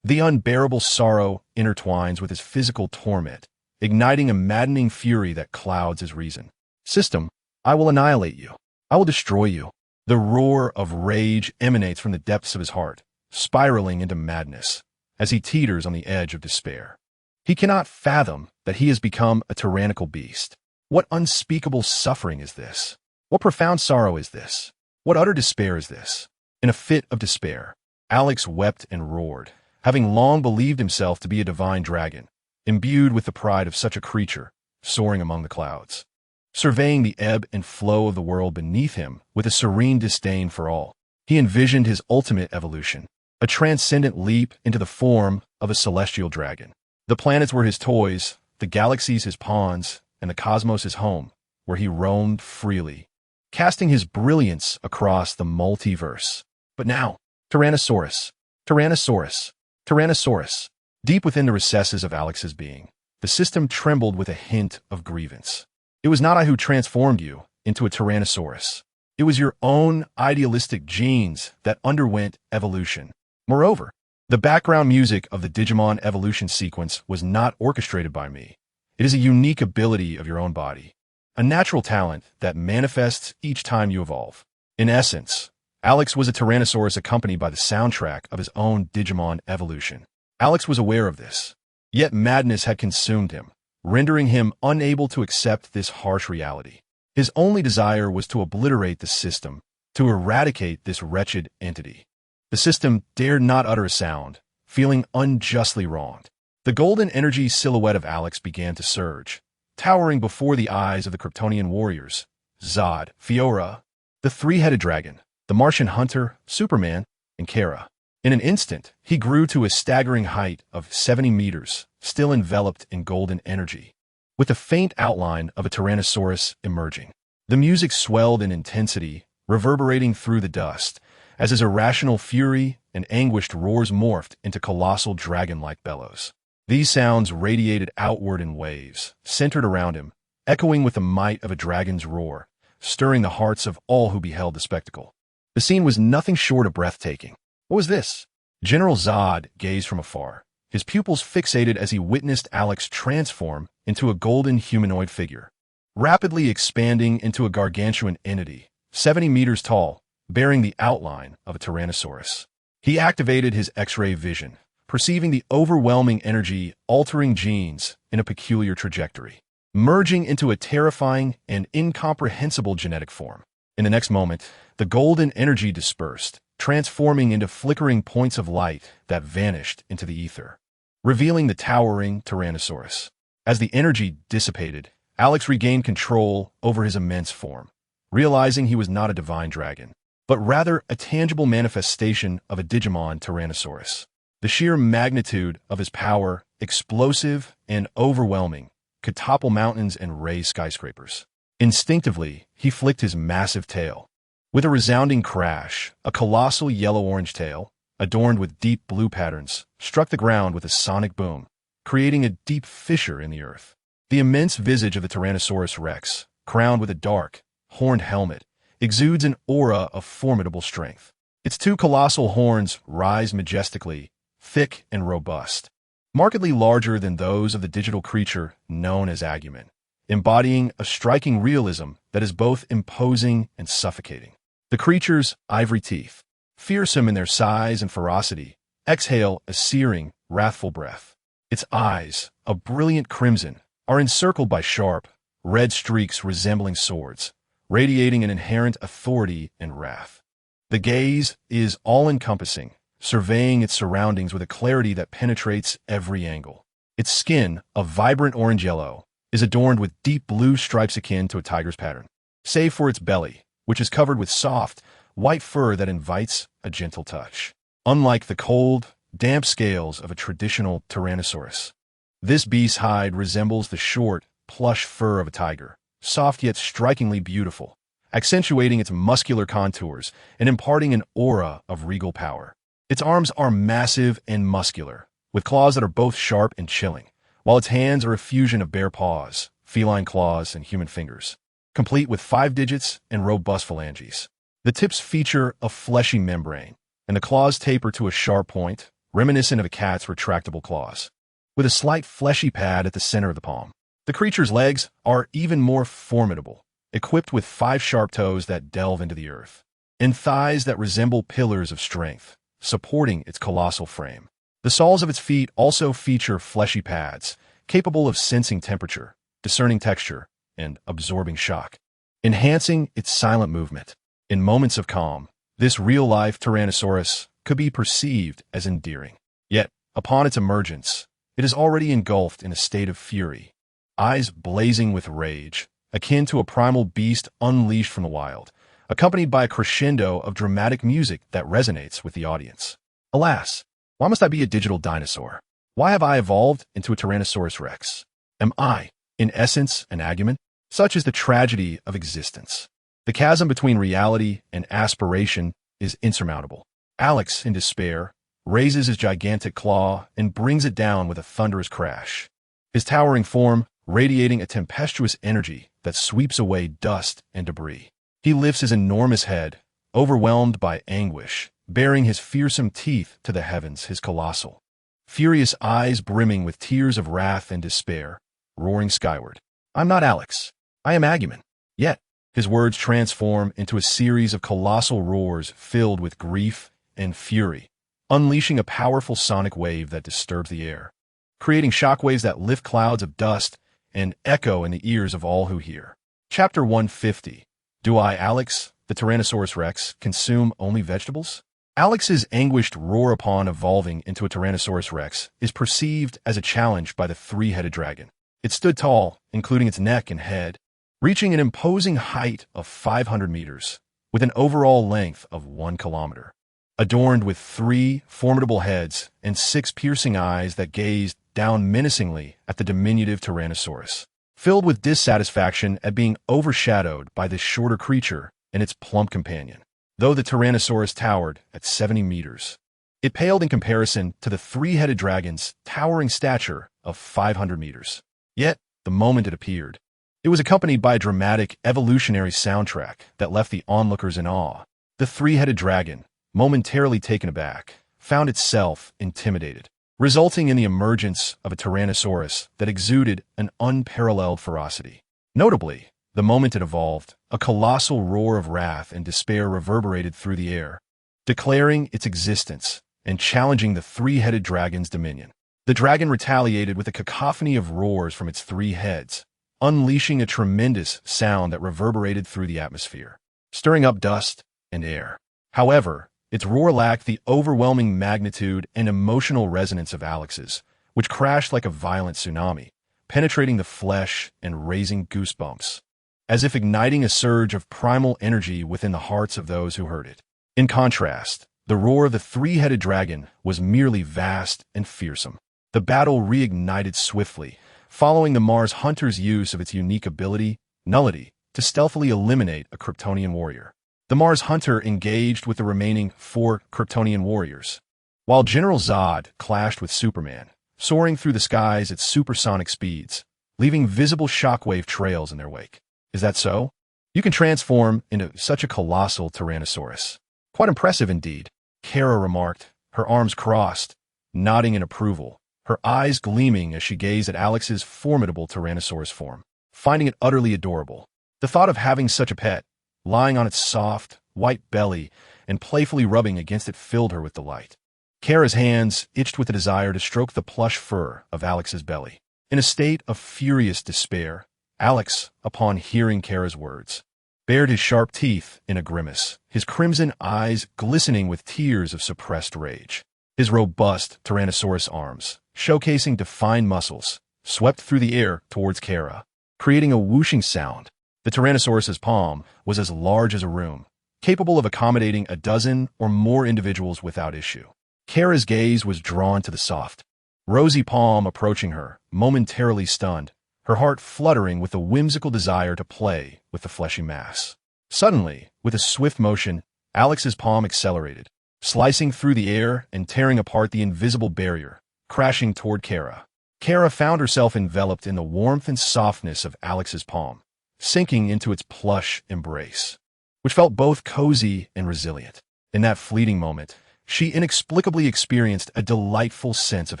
The unbearable sorrow intertwines with his physical torment, igniting a maddening fury that clouds his reason. System, I will annihilate you. I will destroy you. The roar of rage emanates from the depths of his heart, spiraling into madness, as he teeters on the edge of despair. He cannot fathom that he has become a tyrannical beast. What unspeakable suffering is this? What profound sorrow is this? What utter despair is this? In a fit of despair, Alex wept and roared, having long believed himself to be a divine dragon, imbued with the pride of such a creature, soaring among the clouds. Surveying the ebb and flow of the world beneath him with a serene disdain for all, he envisioned his ultimate evolution, a transcendent leap into the form of a celestial dragon. The planets were his toys, the galaxies his pawns, and the cosmos his home, where he roamed freely, casting his brilliance across the multiverse. But now, Tyrannosaurus, Tyrannosaurus, Tyrannosaurus. Deep within the recesses of Alex's being, the system trembled with a hint of grievance. It was not I who transformed you into a Tyrannosaurus. It was your own idealistic genes that underwent evolution. Moreover, the background music of the Digimon evolution sequence was not orchestrated by me. It is a unique ability of your own body, a natural talent that manifests each time you evolve. In essence, Alex was a Tyrannosaurus accompanied by the soundtrack of his own Digimon evolution. Alex was aware of this, yet madness had consumed him, rendering him unable to accept this harsh reality. His only desire was to obliterate the system, to eradicate this wretched entity. The system dared not utter a sound, feeling unjustly wronged. The golden energy silhouette of Alex began to surge, towering before the eyes of the Kryptonian warriors, Zod, Fiora, the three-headed dragon, the Martian hunter, Superman, and Kara. In an instant, he grew to a staggering height of 70 meters, still enveloped in golden energy, with the faint outline of a Tyrannosaurus emerging. The music swelled in intensity, reverberating through the dust, as his irrational fury and anguished roars morphed into colossal dragon-like bellows. These sounds radiated outward in waves, centered around him, echoing with the might of a dragon's roar, stirring the hearts of all who beheld the spectacle. The scene was nothing short of breathtaking. What was this? General Zod gazed from afar, his pupils fixated as he witnessed Alex transform into a golden humanoid figure, rapidly expanding into a gargantuan entity, 70 meters tall, bearing the outline of a Tyrannosaurus. He activated his X-ray vision, perceiving the overwhelming energy altering genes in a peculiar trajectory, merging into a terrifying and incomprehensible genetic form. In the next moment, the golden energy dispersed, transforming into flickering points of light that vanished into the ether, revealing the towering Tyrannosaurus. As the energy dissipated, Alex regained control over his immense form, realizing he was not a divine dragon, but rather a tangible manifestation of a Digimon Tyrannosaurus. The sheer magnitude of his power, explosive and overwhelming, could topple mountains and raise skyscrapers. Instinctively, he flicked his massive tail. With a resounding crash, a colossal yellow-orange tail, adorned with deep blue patterns, struck the ground with a sonic boom, creating a deep fissure in the earth. The immense visage of the Tyrannosaurus Rex, crowned with a dark, horned helmet, exudes an aura of formidable strength. Its two colossal horns rise majestically, thick and robust, markedly larger than those of the digital creature known as Agumon, embodying a striking realism that is both imposing and suffocating. The creature's ivory teeth, fearsome in their size and ferocity, exhale a searing, wrathful breath. Its eyes, a brilliant crimson, are encircled by sharp, red streaks resembling swords, radiating an inherent authority and wrath. The gaze is all-encompassing, surveying its surroundings with a clarity that penetrates every angle. Its skin, a vibrant orange-yellow, is adorned with deep blue stripes akin to a tiger's pattern, save for its belly, which is covered with soft, white fur that invites a gentle touch. Unlike the cold, damp scales of a traditional Tyrannosaurus, this beast's hide resembles the short, plush fur of a tiger, soft yet strikingly beautiful, accentuating its muscular contours and imparting an aura of regal power. Its arms are massive and muscular, with claws that are both sharp and chilling, while its hands are a fusion of bare paws, feline claws, and human fingers, complete with 5 digits and robust phalanges. The tips feature a fleshy membrane, and the claws taper to a sharp point, reminiscent of a cat's retractable claws, with a slight fleshy pad at the center of the palm. The creature's legs are even more formidable, equipped with 5 sharp toes that delve into the earth, and thighs that resemble pillars of strength, supporting its colossal frame. The soles of its feet also feature fleshy pads, capable of sensing temperature, discerning texture, and absorbing shock, enhancing its silent movement. In moments of calm, this real-life Tyrannosaurus could be perceived as endearing. Yet, upon its emergence, it is already engulfed in a state of fury, eyes blazing with rage, akin to a primal beast unleashed from the wild, accompanied by a crescendo of dramatic music that resonates with the audience. Alas, why must I be a digital dinosaur? Why have I evolved into a Tyrannosaurus rex? Am I, in essence, an Agumon? Such is the tragedy of existence. The chasm between reality and aspiration is insurmountable. Alex, in despair, raises his gigantic claw and brings it down with a thunderous crash, his towering form radiating a tempestuous energy that sweeps away dust and debris. He lifts his enormous head, overwhelmed by anguish, baring his fearsome teeth to the heavens, his colossal, furious eyes brimming with tears of wrath and despair, roaring skyward. I'm not Alex. I am Agumon. Yet, his words transform into a series of colossal roars filled with grief and fury, unleashing a powerful sonic wave that disturbs the air, creating shockwaves that lift clouds of dust and echo in the ears of all who hear. Chapter 150. Do I, Alex, the Tyrannosaurus rex, consume only vegetables? Alex's anguished roar upon evolving into a Tyrannosaurus rex is perceived as a challenge by the 3-headed dragon. It stood tall, including its neck and head, reaching an imposing height of 500 meters, with an overall length of 1 kilometer. Adorned with 3 formidable heads and 6 piercing eyes that gazed down menacingly at the diminutive Tyrannosaurus, filled with dissatisfaction at being overshadowed by this shorter creature and its plump companion. Though the Tyrannosaurus towered at 70 meters, it paled in comparison to the 3-headed dragon's towering stature of 500 meters. Yet, the moment it appeared, it was accompanied by a dramatic evolutionary soundtrack that left the onlookers in awe. The 3-headed dragon, momentarily taken aback, found itself intimidated, resulting in the emergence of a Tyrannosaurus that exuded an unparalleled ferocity. Notably, the moment it evolved, a colossal roar of wrath and despair reverberated through the air, declaring its existence and challenging the 3-headed dragon's dominion. The dragon retaliated with a cacophony of roars from its 3 heads, unleashing a tremendous sound that reverberated through the atmosphere, stirring up dust and air. However, its roar lacked the overwhelming magnitude and emotional resonance of Alex's, which crashed like a violent tsunami, penetrating the flesh and raising goosebumps, as if igniting a surge of primal energy within the hearts of those who heard it. In contrast, the roar of the 3-headed dragon was merely vast and fearsome. The battle reignited swiftly, following the Mars hunter's use of its unique ability, Nullity, to stealthily eliminate a Kryptonian warrior. The Mars hunter engaged with the remaining 4 Kryptonian warriors, while General Zod clashed with Superman, soaring through the skies at supersonic speeds, leaving visible shockwave trails in their wake. Is that so? You can transform into such a colossal Tyrannosaurus. Quite impressive indeed, Kara remarked, her arms crossed, nodding in approval, her eyes gleaming as she gazed at Alex's formidable Tyrannosaurus form, finding it utterly adorable. The thought of having such a pet, lying on its soft, white belly and playfully rubbing against it filled her with delight. Kara's hands itched with a desire to stroke the plush fur of Alex's belly. In a state of furious despair, Alex, upon hearing Kara's words, bared his sharp teeth in a grimace, his crimson eyes glistening with tears of suppressed rage. His robust Tyrannosaurus arms, showcasing defined muscles, swept through the air towards Kara, creating a whooshing sound. The Tyrannosaurus's palm was as large as a room, capable of accommodating a dozen or more individuals without issue. Kara's gaze was drawn to the soft, rosy palm approaching her, momentarily stunned, her heart fluttering with a whimsical desire to play with the fleshy mass. Suddenly, with a swift motion, Alex's palm accelerated, slicing through the air and tearing apart the invisible barrier, crashing toward Kara. Kara found herself enveloped in the warmth and softness of Alex's palm, sinking into its plush embrace, which felt both cozy and resilient. In that fleeting moment, she inexplicably experienced a delightful sense of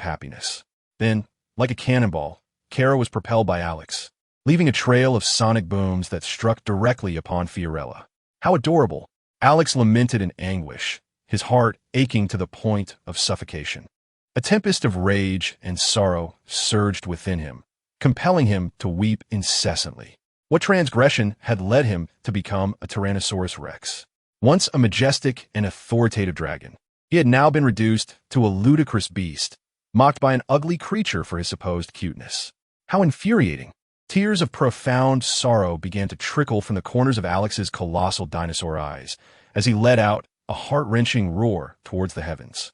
happiness. Then, like a cannonball, Kara was propelled by Alex, leaving a trail of sonic booms that struck directly upon Fiorella. How adorable! Alex lamented in anguish, his heart aching to the point of suffocation. A tempest of rage and sorrow surged within him, compelling him to weep incessantly. What transgression had led him to become a Tyrannosaurus Rex? Once a majestic and authoritative dragon, he had now been reduced to a ludicrous beast, mocked by an ugly creature for his supposed cuteness. How infuriating! Tears of profound sorrow began to trickle from the corners of Alex's colossal dinosaur eyes as he let out a heart-wrenching roar towards the heavens.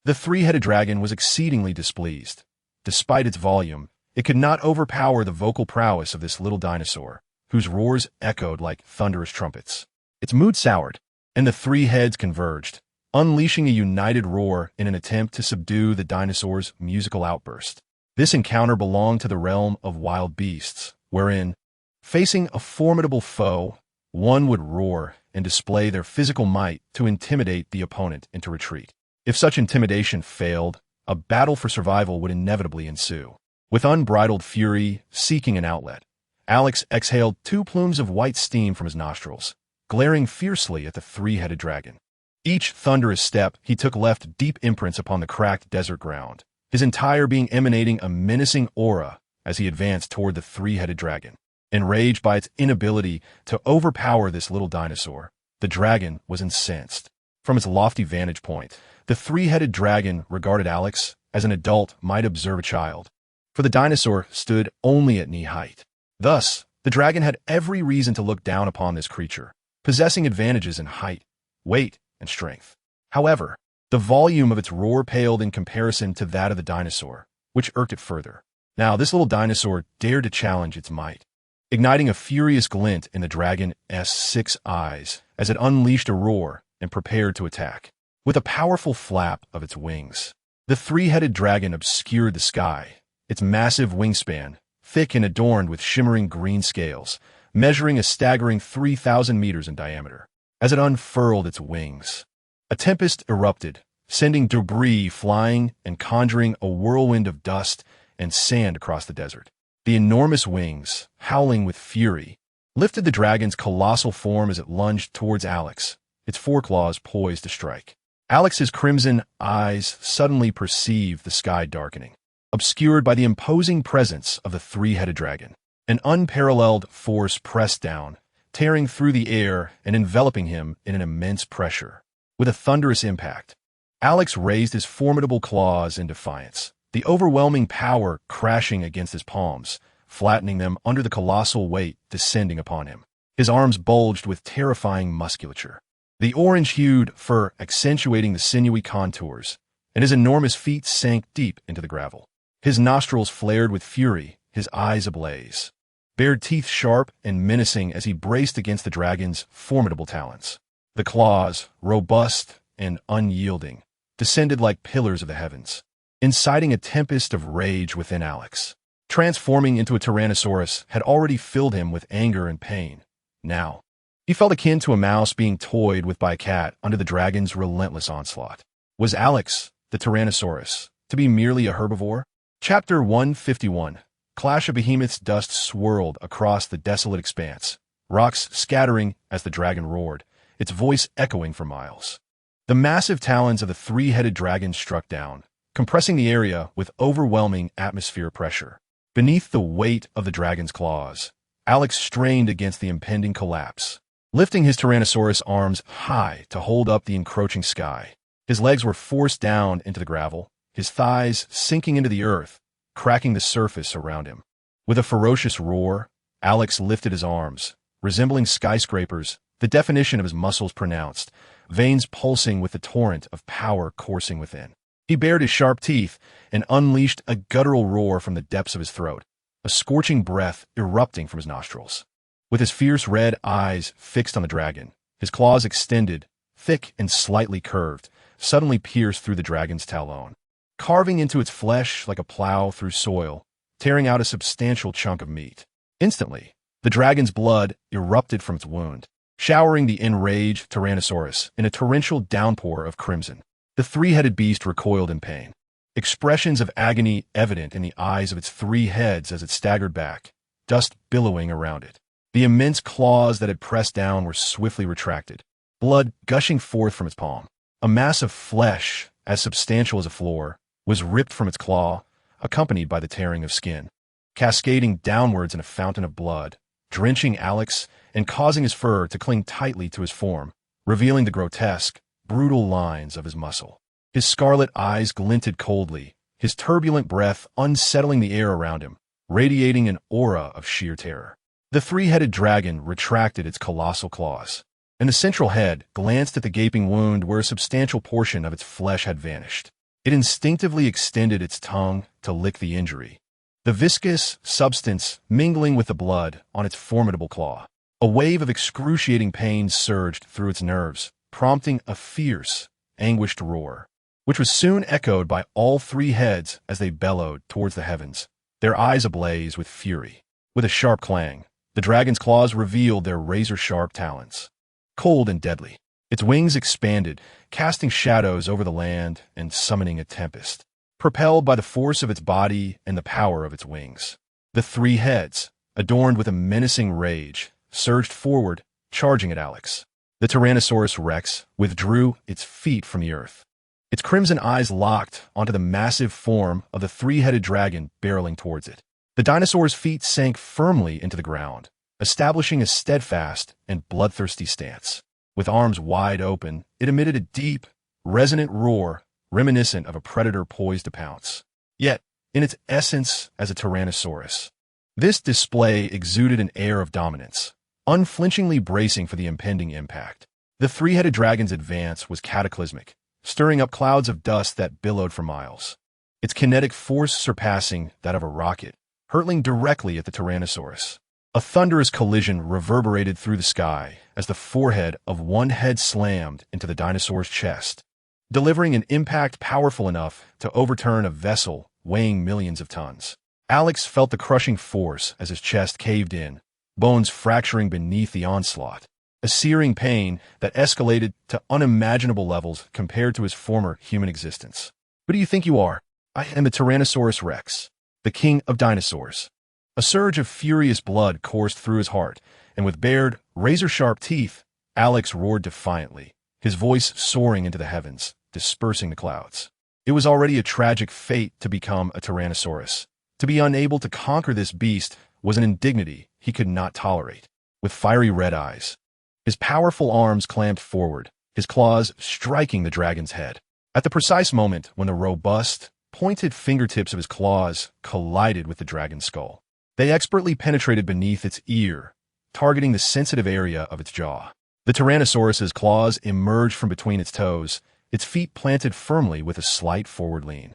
The three-headed dragon was exceedingly displeased. Despite its volume, it could not overpower the vocal prowess of this little dinosaur, whose roars echoed like thunderous trumpets. Its mood soured, and the three heads converged, unleashing a united roar in an attempt to subdue the dinosaur's musical outburst. This encounter belonged to the realm of wild beasts, wherein, facing a formidable foe, one would roar and display their physical might to intimidate the opponent into retreat. If such intimidation failed, a battle for survival would inevitably ensue. With unbridled fury seeking an outlet, Alex exhaled 2 plumes of white steam from his nostrils, glaring fiercely at the three-headed dragon. Each thunderous step he took left deep imprints upon the cracked desert ground, his entire being emanating a menacing aura as he advanced toward the three-headed dragon. Enraged by its inability to overpower this little dinosaur, the dragon was incensed. From its lofty vantage point, the three-headed dragon regarded Alex as an adult might observe a child, for the dinosaur stood only at knee height. Thus, the dragon had every reason to look down upon this creature, possessing advantages in height, weight, and strength. However, the volume of its roar paled in comparison to that of the dinosaur, which irked it further. Now, this little dinosaur dared to challenge its might, igniting a furious glint in the dragon's 6 eyes as it unleashed a roar and prepared to attack. With a powerful flap of its wings, the three-headed dragon obscured the sky, its massive wingspan, thick and adorned with shimmering green scales, measuring a staggering 3,000 meters in diameter. As it unfurled its wings, a tempest erupted, sending debris flying and conjuring a whirlwind of dust and sand across the desert. The enormous wings, howling with fury, lifted the dragon's colossal form as it lunged towards Alex, its foreclaws poised to strike. Alex's crimson eyes suddenly perceived the sky darkening, obscured by the imposing presence of the three-headed dragon. An unparalleled force pressed down, tearing through the air and enveloping him in an immense pressure. With a thunderous impact, Alex raised his formidable claws in defiance, the overwhelming power crashing against his palms, flattening them under the colossal weight descending upon him. His arms bulged with terrifying musculature, the orange-hued fur accentuating the sinewy contours, and his enormous feet sank deep into the gravel. His nostrils flared with fury, his eyes ablaze, bared teeth sharp and menacing as he braced against the dragon's formidable talons. The claws, robust and unyielding, descended like pillars of the heavens, inciting a tempest of rage within Alex. Transforming into a Tyrannosaurus had already filled him with anger and pain. Now, he felt akin to a mouse being toyed with by a cat under the dragon's relentless onslaught. Was Alex, the Tyrannosaurus, to be merely a herbivore? Chapter 151. Clash of Behemoths. Dust swirled across the desolate expanse, rocks scattering as the dragon roared, its voice echoing for miles. The massive talons of the three-headed dragon struck down, compressing the area with overwhelming atmosphere pressure. Beneath the weight of the dragon's claws, Alex strained against the impending collapse, lifting his Tyrannosaurus arms high to hold up the encroaching sky. His legs were forced down into the gravel, his thighs sinking into the earth, cracking the surface around him. With a ferocious roar, Alex lifted his arms, resembling skyscrapers, the definition of his muscles pronounced, veins pulsing with the torrent of power coursing within. He bared his sharp teeth and unleashed a guttural roar from the depths of his throat, a scorching breath erupting from his nostrils. With his fierce red eyes fixed on the dragon, his claws extended, thick and slightly curved, suddenly pierced through the dragon's talon, carving into its flesh like a plow through soil, tearing out a substantial chunk of meat. Instantly, the dragon's blood erupted from its wound, showering the enraged Tyrannosaurus in a torrential downpour of crimson. The three-headed beast recoiled in pain, expressions of agony evident in the eyes of its three heads as it staggered back, dust billowing around it. The immense claws that had pressed down were swiftly retracted, blood gushing forth from its palm. A mass of flesh, as substantial as a floor, was ripped from its claw, accompanied by the tearing of skin, cascading downwards in a fountain of blood, drenching Alex and causing his fur to cling tightly to his form, revealing the grotesque, brutal lines of his muscle. His scarlet eyes glinted coldly, his turbulent breath unsettling the air around him, radiating an aura of sheer terror. The three-headed dragon retracted its colossal claws, and the central head glanced at the gaping wound where a substantial portion of its flesh had vanished. It instinctively extended its tongue to lick the injury, the viscous substance mingling with the blood on its formidable claw. A wave of excruciating pain surged through its nerves, prompting a fierce, anguished roar, which was soon echoed by all three heads as they bellowed towards the heavens, their eyes ablaze with fury. With a sharp clang, the dragon's claws revealed their razor-sharp talons, cold and deadly. Its wings expanded, casting shadows over the land and summoning a tempest. Propelled by the force of its body and the power of its wings, the three heads, adorned with a menacing rage, surged forward, charging at Alex. The Tyrannosaurus Rex withdrew its feet from the earth, its crimson eyes locked onto the massive form of the three-headed dragon barreling towards it. The dinosaur's feet sank firmly into the ground, establishing a steadfast and bloodthirsty stance. With arms wide open, it emitted a deep, resonant roar reminiscent of a predator poised to pounce. Yet, in its essence as a Tyrannosaurus, this display exuded an air of dominance, unflinchingly bracing for the impending impact. The three-headed dragon's advance was cataclysmic, stirring up clouds of dust that billowed for miles, its kinetic force surpassing that of a rocket, hurtling directly at the Tyrannosaurus. A thunderous collision reverberated through the sky as the forehead of one head slammed into the dinosaur's chest, delivering an impact powerful enough to overturn a vessel weighing millions of tons. Alex felt the crushing force as his chest caved in, bones fracturing beneath the onslaught, a searing pain that escalated to unimaginable levels compared to his former human existence. Who do you think you are? I am the Tyrannosaurus Rex, the king of dinosaurs. A surge of furious blood coursed through his heart, and with bared, razor-sharp teeth, Alex roared defiantly, his voice soaring into the heavens, dispersing the clouds. It was already a tragic fate to become a Tyrannosaurus. To be unable to conquer this beast was an indignity he could not tolerate. With fiery red eyes, his powerful arms clamped forward, his claws striking the dragon's head. At the precise moment when the robust, pointed fingertips of his claws collided with the dragon's skull, they expertly penetrated beneath its ear, targeting the sensitive area of its jaw. The Tyrannosaurus's claws emerged from between its toes, its feet planted firmly with a slight forward lean.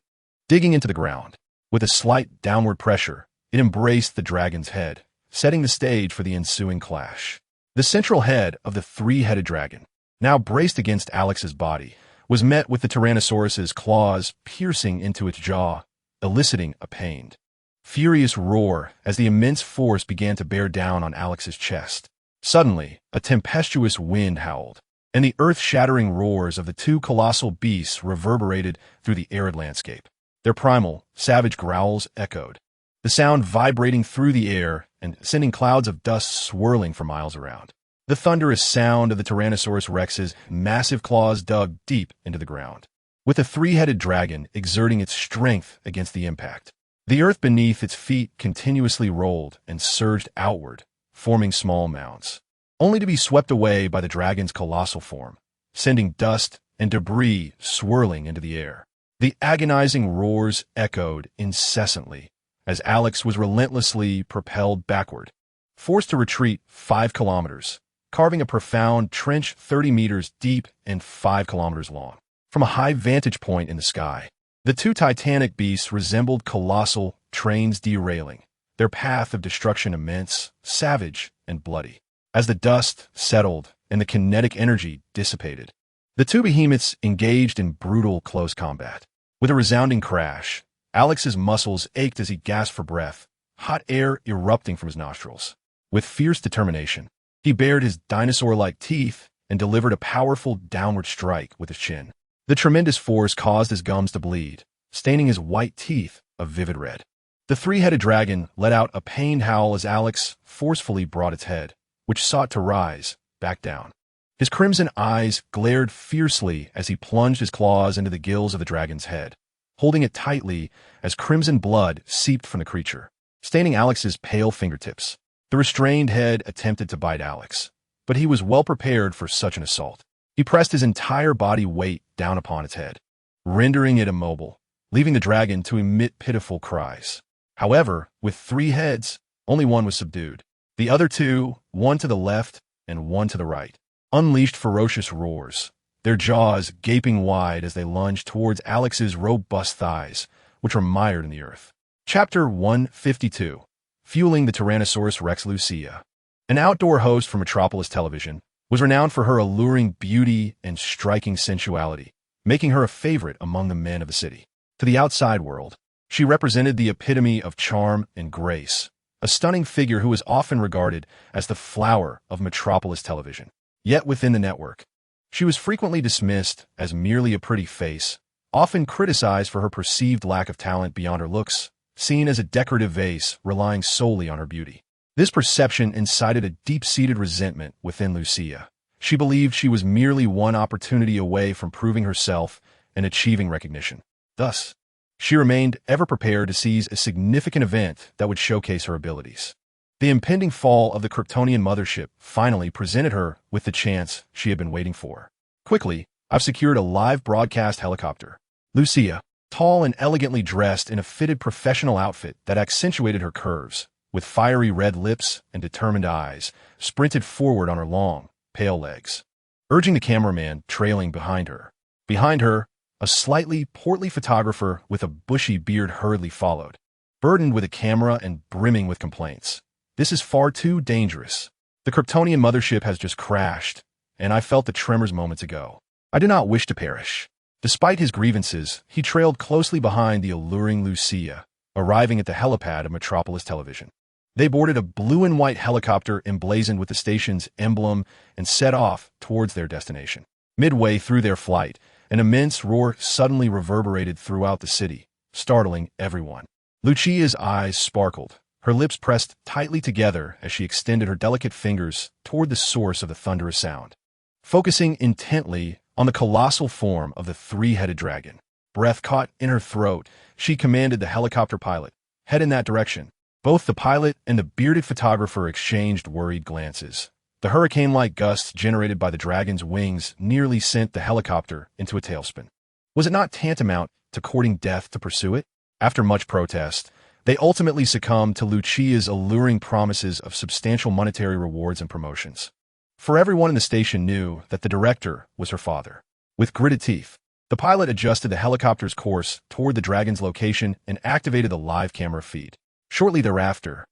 Digging into the ground, with a slight downward pressure, it embraced the dragon's head, setting the stage for the ensuing clash. The central head of the three-headed dragon, now braced against Alex's body, was met with the Tyrannosaurus's claws piercing into its jaw, eliciting a pained, furious roar as the immense force began to bear down on Alex's chest. Suddenly, a tempestuous wind howled, and the earth-shattering roars of the two colossal beasts reverberated through the arid landscape. Their primal, savage growls echoed, the sound vibrating through the air and sending clouds of dust swirling for miles around. The thunderous sound of the Tyrannosaurus Rex's massive claws dug deep into the ground, with the three-headed dragon exerting its strength against the impact. The earth beneath its feet continuously rolled and surged outward, forming small mounds, only to be swept away by the dragon's colossal form, sending dust and debris swirling into the air. The agonizing roars echoed incessantly as Alex was relentlessly propelled backward, forced to retreat 5 kilometers, carving a profound trench 30 meters deep and 5 kilometers long. From a high vantage point in the sky, the two titanic beasts resembled colossal trains derailing, their path of destruction immense, savage, and bloody. As the dust settled and the kinetic energy dissipated, the two behemoths engaged in brutal close combat. With a resounding crash, Alex's muscles ached as he gasped for breath, hot air erupting from his nostrils. With fierce determination, he bared his dinosaur-like teeth and delivered a powerful downward strike with his chin. The tremendous force caused his gums to bleed, staining his white teeth a vivid red. The three-headed dragon let out a pained howl as Alex forcefully brought its head, which sought to rise, back down. His crimson eyes glared fiercely as he plunged his claws into the gills of the dragon's head, holding it tightly as crimson blood seeped from the creature, staining Alex's pale fingertips. The restrained head attempted to bite Alex, but he was well prepared for such an assault. He pressed his entire body weight down upon its head, rendering it immobile, leaving the dragon to emit pitiful cries. However, with three heads, only one was subdued. The other two, one to the left and one to the right, unleashed ferocious roars, their jaws gaping wide as they lunged towards Alex's robust thighs, which were mired in the earth. Chapter 152. Fueling the Tyrannosaurus Rex. Lucia, an outdoor host for Metropolis Television, was renowned for her alluring beauty and striking sensuality, making her a favorite among the men of the city. To the outside world, she represented the epitome of charm and grace, a stunning figure who was often regarded as the flower of Metropolis Television. Yet within the network, she was frequently dismissed as merely a pretty face, often criticized for her perceived lack of talent beyond her looks, seen as a decorative vase relying solely on her beauty. This perception incited a deep-seated resentment within Lucia. She believed she was merely one opportunity away from proving herself and achieving recognition. Thus, she remained ever prepared to seize a significant event that would showcase her abilities. The impending fall of the Kryptonian mothership finally presented her with the chance she had been waiting for. Quickly, I've secured a live broadcast helicopter. Lucia, tall and elegantly dressed in a fitted professional outfit that accentuated her curves, with fiery red lips and determined eyes, sprinted forward on her long, pale legs, urging the cameraman trailing behind her. Behind her, a slightly portly photographer with a bushy beard hurriedly followed, burdened with a camera and brimming with complaints. This is far too dangerous. The Kryptonian mothership has just crashed, and I felt the tremors moments ago. I do not wish to perish. Despite his grievances, he trailed closely behind the alluring Lucia, arriving at the helipad of Metropolis Television. They boarded a blue and white helicopter emblazoned with the station's emblem and set off towards their destination. Midway through their flight, an immense roar suddenly reverberated throughout the city, startling everyone. Lucia's eyes sparkled, her lips pressed tightly together as she extended her delicate fingers toward the source of the thunderous sound. Focusing intently on the colossal form of the three-headed dragon, breath caught in her throat, she commanded the helicopter pilot, "Head in that direction." Both the pilot and the bearded photographer exchanged worried glances. The hurricane-like gusts generated by the dragon's wings nearly sent the helicopter into a tailspin. Was it not tantamount to courting death to pursue it? After much protest, they ultimately succumbed to Lucia's alluring promises of substantial monetary rewards and promotions. For everyone in the station knew that the director was her father. With gritted teeth, the pilot adjusted the helicopter's course toward the dragon's location and activated the live camera feed. Shortly thereafter,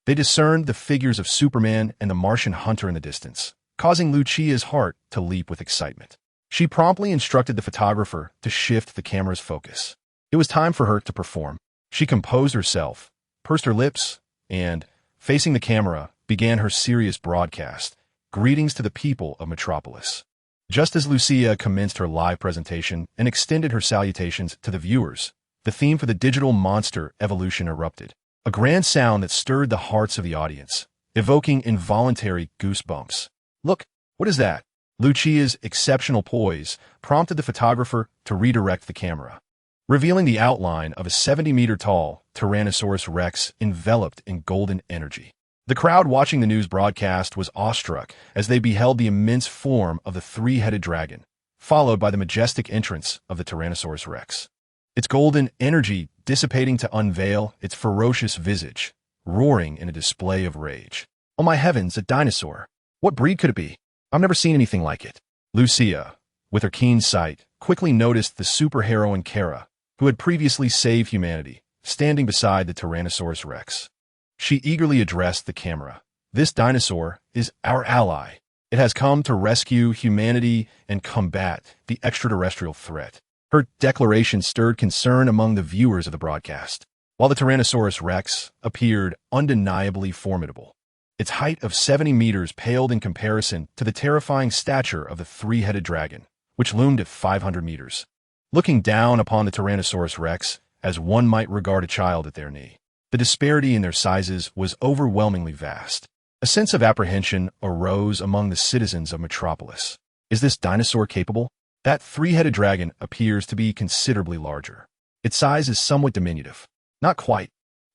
they discerned the figures of Superman and the Martian hunter in the distance, causing Lucia's heart to leap with excitement. She promptly instructed the photographer to shift the camera's focus. It was time for her to perform. She composed herself, pursed her lips, and, facing the camera, began her serious broadcast. Greetings to the people of Metropolis. Just as Lucia commenced her live presentation and extended her salutations to the viewers, the theme for the digital monster evolution erupted. A grand sound that stirred the hearts of the audience, evoking involuntary goosebumps. "Look, what is that?" Lucia's exceptional poise prompted the photographer to redirect the camera, revealing the outline of a 70-meter-tall Tyrannosaurus Rex enveloped in golden energy. The crowd watching the news broadcast was awestruck as they beheld the immense form of the three-headed dragon, followed by the majestic entrance of the Tyrannosaurus Rex, its golden energy dissipating to unveil its ferocious visage, roaring in a display of rage. "Oh my heavens, a dinosaur! What breed could it be? I've never seen anything like it." Lucia, with her keen sight, quickly noticed the superheroine Kara, who had previously saved humanity, standing beside the Tyrannosaurus Rex. She eagerly addressed the camera. "This dinosaur is our ally. It has come to rescue humanity and combat the extraterrestrial threat." Her declaration stirred concern among the viewers of the broadcast, while the Tyrannosaurus Rex appeared undeniably formidable. Its height of 70 meters paled in comparison to the terrifying stature of the three-headed dragon, which loomed at 500 meters. Looking down upon the Tyrannosaurus Rex, as one might regard a child at their knee, the disparity in their sizes was overwhelmingly vast. A sense of apprehension arose among the citizens of Metropolis. Is this dinosaur capable? That three-headed dragon appears to be considerably larger. Its size is somewhat diminutive. Not quite,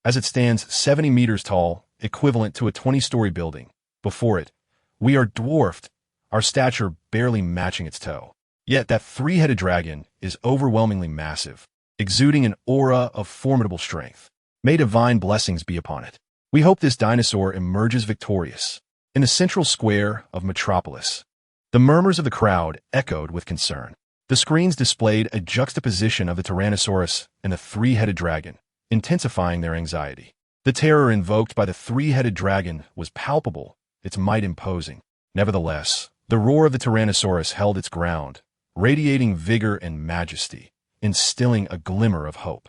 as it stands 70 meters tall, equivalent to a 20-story building. Before it, we are dwarfed, our stature barely matching its toe. Yet that three-headed dragon is overwhelmingly massive, exuding an aura of formidable strength. May divine blessings be upon it. We hope this dinosaur emerges victorious. In the central square of Metropolis, the murmurs of the crowd echoed with concern. The screens displayed a juxtaposition of the Tyrannosaurus and the three-headed dragon, intensifying their anxiety. The terror invoked by the three-headed dragon was palpable, its might imposing. Nevertheless, the roar of the Tyrannosaurus held its ground, radiating vigor and majesty, instilling a glimmer of hope.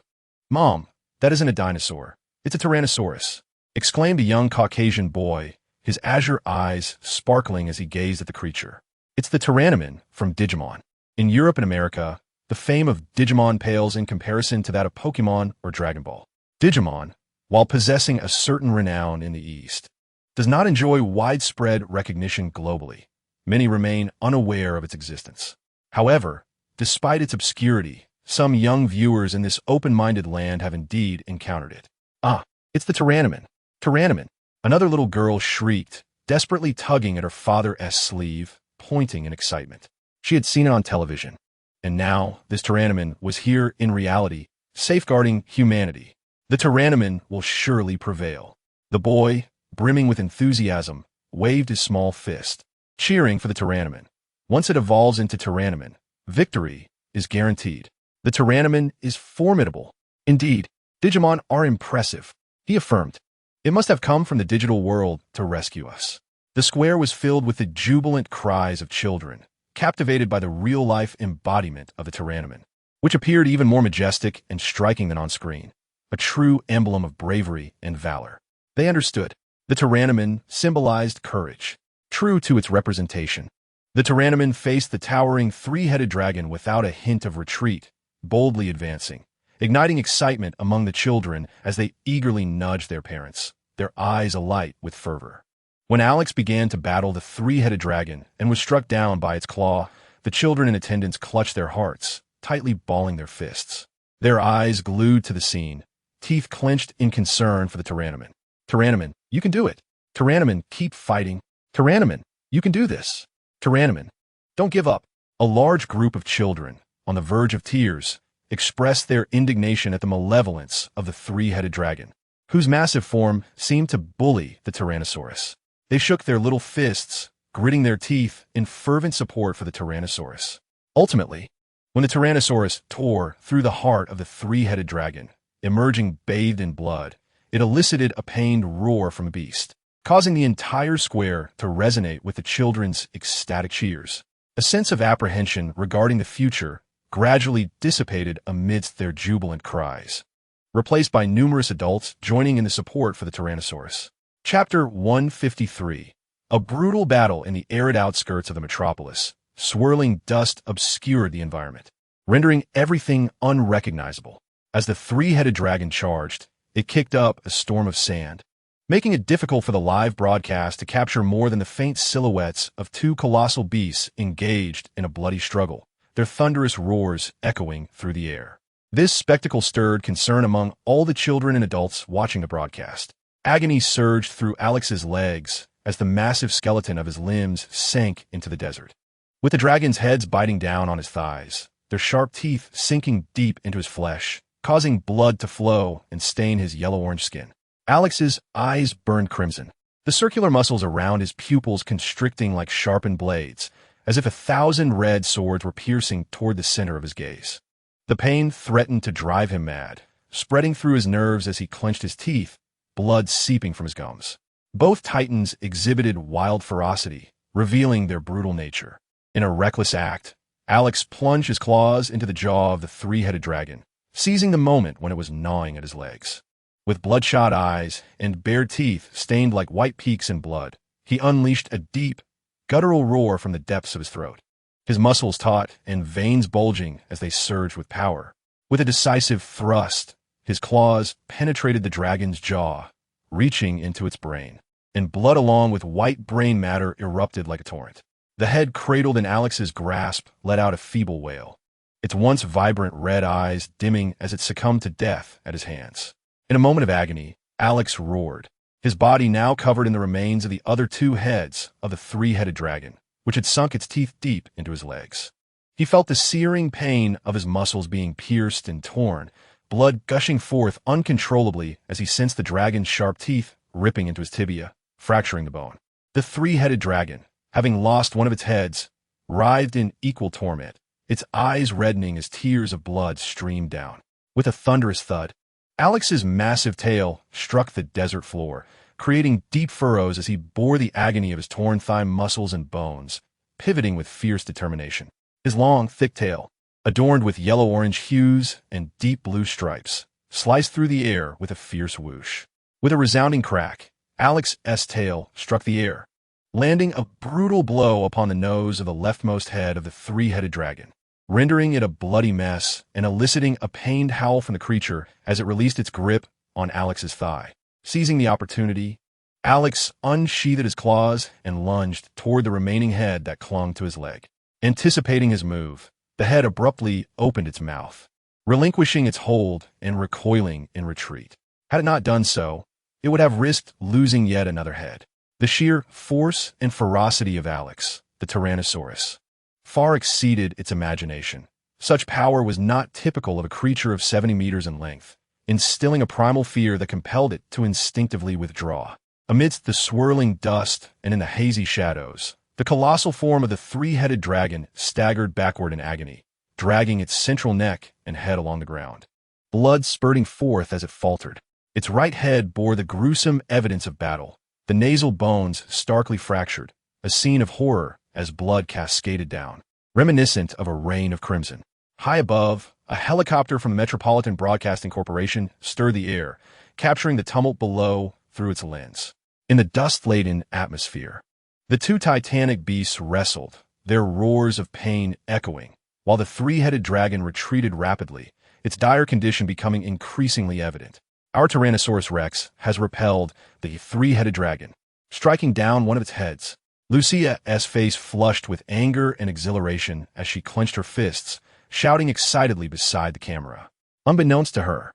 "Mom, that isn't a dinosaur. It's a Tyrannosaurus," exclaimed a young Caucasian boy, his azure eyes sparkling as he gazed at the creature. "It's the Tyrannomon from Digimon." In Europe and America, the fame of Digimon pales in comparison to that of Pokemon or Dragon Ball. Digimon, while possessing a certain renown in the East, does not enjoy widespread recognition globally. Many remain unaware of its existence. However, despite its obscurity, some young viewers in this open-minded land have indeed encountered it. "Ah, it's the Tyrannomon. Tyrannomon!" Another little girl shrieked, desperately tugging at her father's sleeve, pointing in excitement. She had seen it on television, and now this Tyrannomon was here in reality, safeguarding humanity. The Tyrannomon will surely prevail. The boy, brimming with enthusiasm, waved his small fist, cheering for the Tyrannomon. Once it evolves into Tyrannomon, victory is guaranteed. The Tyrannomon is formidable. Indeed, Digimon are impressive, he affirmed. It must have come from the digital world to rescue us. The square was filled with the jubilant cries of children, captivated by the real-life embodiment of the Tyrannomon, which appeared even more majestic and striking than on screen, a true emblem of bravery and valor. They understood. The Tyrannomon symbolized courage, true to its representation. The Tyrannomon faced the towering three-headed dragon without a hint of retreat, boldly advancing, igniting excitement among the children as they eagerly nudged their parents, their eyes alight with fervor. When Alex began to battle the three-headed dragon and was struck down by its claw, the children in attendance clutched their hearts, tightly balling their fists. Their eyes glued to the scene, teeth clenched in concern for the Tyrannomon. "Tyrannomon, you can do it. Tyrannomon, keep fighting. Tyrannomon, you can do this. Tyrannomon, don't give up." A large group of children, on the verge of tears, expressed their indignation at the malevolence of the three-headed dragon, whose massive form seemed to bully the Tyrannosaurus. They shook their little fists, gritting their teeth in fervent support for the Tyrannosaurus. Ultimately, when the Tyrannosaurus tore through the heart of the three-headed dragon, emerging bathed in blood, it elicited a pained roar from the beast, causing the entire square to resonate with the children's ecstatic cheers. A sense of apprehension regarding the future gradually dissipated amidst their jubilant cries, replaced by numerous adults joining in the support for the Tyrannosaurus. Chapter 153. A brutal battle in the arid outskirts of the metropolis. Swirling dust obscured the environment, rendering everything unrecognizable. As the three-headed dragon charged, it kicked up a storm of sand, making it difficult for the live broadcast to capture more than the faint silhouettes of two colossal beasts engaged in a bloody struggle, their thunderous roars echoing through the air. This spectacle stirred concern among all the children and adults watching the broadcast. Agony surged through Alex's legs as the massive skeleton of his limbs sank into the desert. With the dragon's heads biting down on his thighs, their sharp teeth sinking deep into his flesh, causing blood to flow and stain his yellow-orange skin. Alex's eyes burned crimson, the circular muscles around his pupils constricting like sharpened blades, as if 1,000 red swords were piercing toward the center of his gaze. The pain threatened to drive him mad, spreading through his nerves as he clenched his teeth, blood seeping from his gums. Both titans exhibited wild ferocity, revealing their brutal nature. In a reckless act, Alex plunged his claws into the jaw of the three-headed dragon, seizing the moment when it was gnawing at his legs. With bloodshot eyes and bared teeth stained like white peaks in blood, he unleashed a deep, guttural roar from the depths of his throat. his muscles taut and veins bulging as they surged with power. With a decisive thrust, his claws penetrated the dragon's jaw, reaching into its brain, and blood along with white brain matter erupted like a torrent. The head cradled in Alex's grasp let out a feeble wail, its once vibrant red eyes dimming as it succumbed to death at his hands. In a moment of agony, Alex roared, his body now covered in the remains of the other two heads of the three-headed dragon, which had sunk its teeth deep into his legs. He felt the searing pain of his muscles being pierced and torn, blood gushing forth uncontrollably as he sensed the dragon's sharp teeth ripping into his tibia, fracturing the bone. The three-headed dragon, having lost one of its heads, writhed in equal torment, its eyes reddening as tears of blood streamed down. With a thunderous thud, Alex's massive tail struck the desert floor, creating deep furrows as he bore the agony of his torn thigh muscles and bones, pivoting with fierce determination. His long, thick tail, adorned with yellow-orange hues and deep blue stripes, sliced through the air with a fierce whoosh. With a resounding crack, Alex's tail struck the air, landing a brutal blow upon the nose of the leftmost head of the three-headed dragon, rendering it a bloody mess and eliciting a pained howl from the creature as it released its grip on Alex's thigh. Seizing the opportunity, Alex unsheathed his claws and lunged toward the remaining head that clung to his leg. Anticipating his move, the head abruptly opened its mouth, relinquishing its hold and recoiling in retreat. Had it not done so, it would have risked losing yet another head. The sheer force and ferocity of Alex, the Tyrannosaurus, far exceeded its imagination. Such power was not typical of a creature of 70 meters in length, instilling a primal fear that compelled it to instinctively withdraw. Amidst the swirling dust and in the hazy shadows, the colossal form of the three-headed dragon staggered backward in agony, dragging its central neck and head along the ground, blood spurting forth as it faltered. Its right head bore the gruesome evidence of battle, the nasal bones starkly fractured, a scene of horror as blood cascaded down, reminiscent of a rain of crimson. High above, a helicopter from the Metropolitan Broadcasting Corporation stirred the air, capturing the tumult below through its lens. In the dust-laden atmosphere, the two titanic beasts wrestled, their roars of pain echoing, while the three-headed dragon retreated rapidly, its dire condition becoming increasingly evident. Our Tyrannosaurus Rex has repelled the three-headed dragon, striking down one of its heads. Lucia's face flushed with anger and exhilaration as she clenched her fists, shouting excitedly beside the camera. Unbeknownst to her,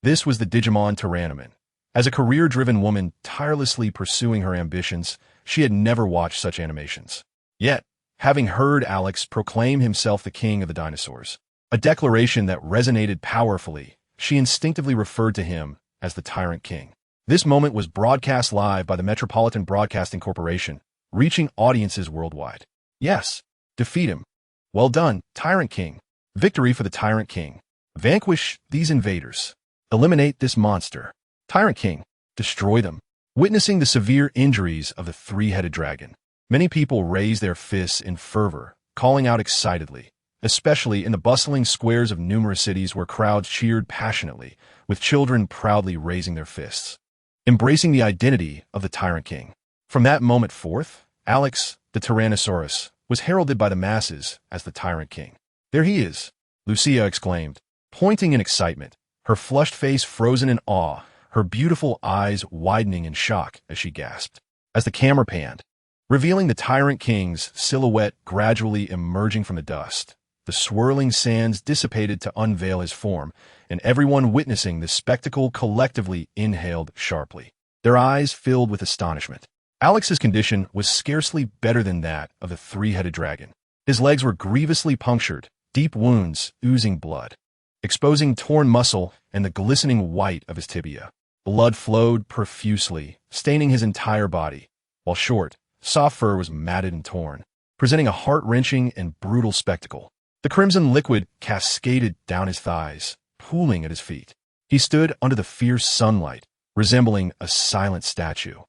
this was the Digimon Tyrannomon. As a career-driven woman tirelessly pursuing her ambitions, she had never watched such animations. Yet, having heard Alex proclaim himself the king of the dinosaurs, a declaration that resonated powerfully, she instinctively referred to him as the Tyrant King. This moment was broadcast live by the Metropolitan Broadcasting Corporation, reaching audiences worldwide. Yes, defeat him. Well done, Tyrant King. Victory for the Tyrant King. Vanquish these invaders. Eliminate this monster. Tyrant King. Destroy them. Witnessing the severe injuries of the three-headed dragon, many people raised their fists in fervor, calling out excitedly, especially in the bustling squares of numerous cities where crowds cheered passionately, with children proudly raising their fists, embracing the identity of the Tyrant King. From that moment forth, Alex, the Tyrannosaurus, was heralded by the masses as the Tyrant King. There he is, Lucia exclaimed, pointing in excitement, her flushed face frozen in awe, her beautiful eyes widening in shock as she gasped. As the camera panned, revealing the Tyrant King's silhouette gradually emerging from the dust, the swirling sands dissipated to unveil his form, and everyone witnessing the spectacle collectively inhaled sharply, their eyes filled with astonishment. Alex's condition was scarcely better than that of the three-headed dragon. His legs were grievously punctured, deep wounds oozing blood, exposing torn muscle and the glistening white of his tibia. Blood flowed profusely, staining his entire body, while short, soft fur was matted and torn, presenting a heart-wrenching and brutal spectacle. The crimson liquid cascaded down his thighs, pooling at his feet. He stood under the fierce sunlight, resembling a silent statue,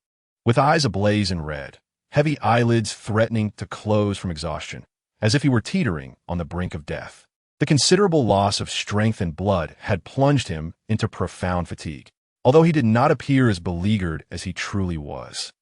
with eyes ablaze in red, heavy eyelids threatening to close from exhaustion, as if he were teetering on the brink of death. The considerable loss of strength and blood had plunged him into profound fatigue, although he did not appear as beleaguered as he truly was.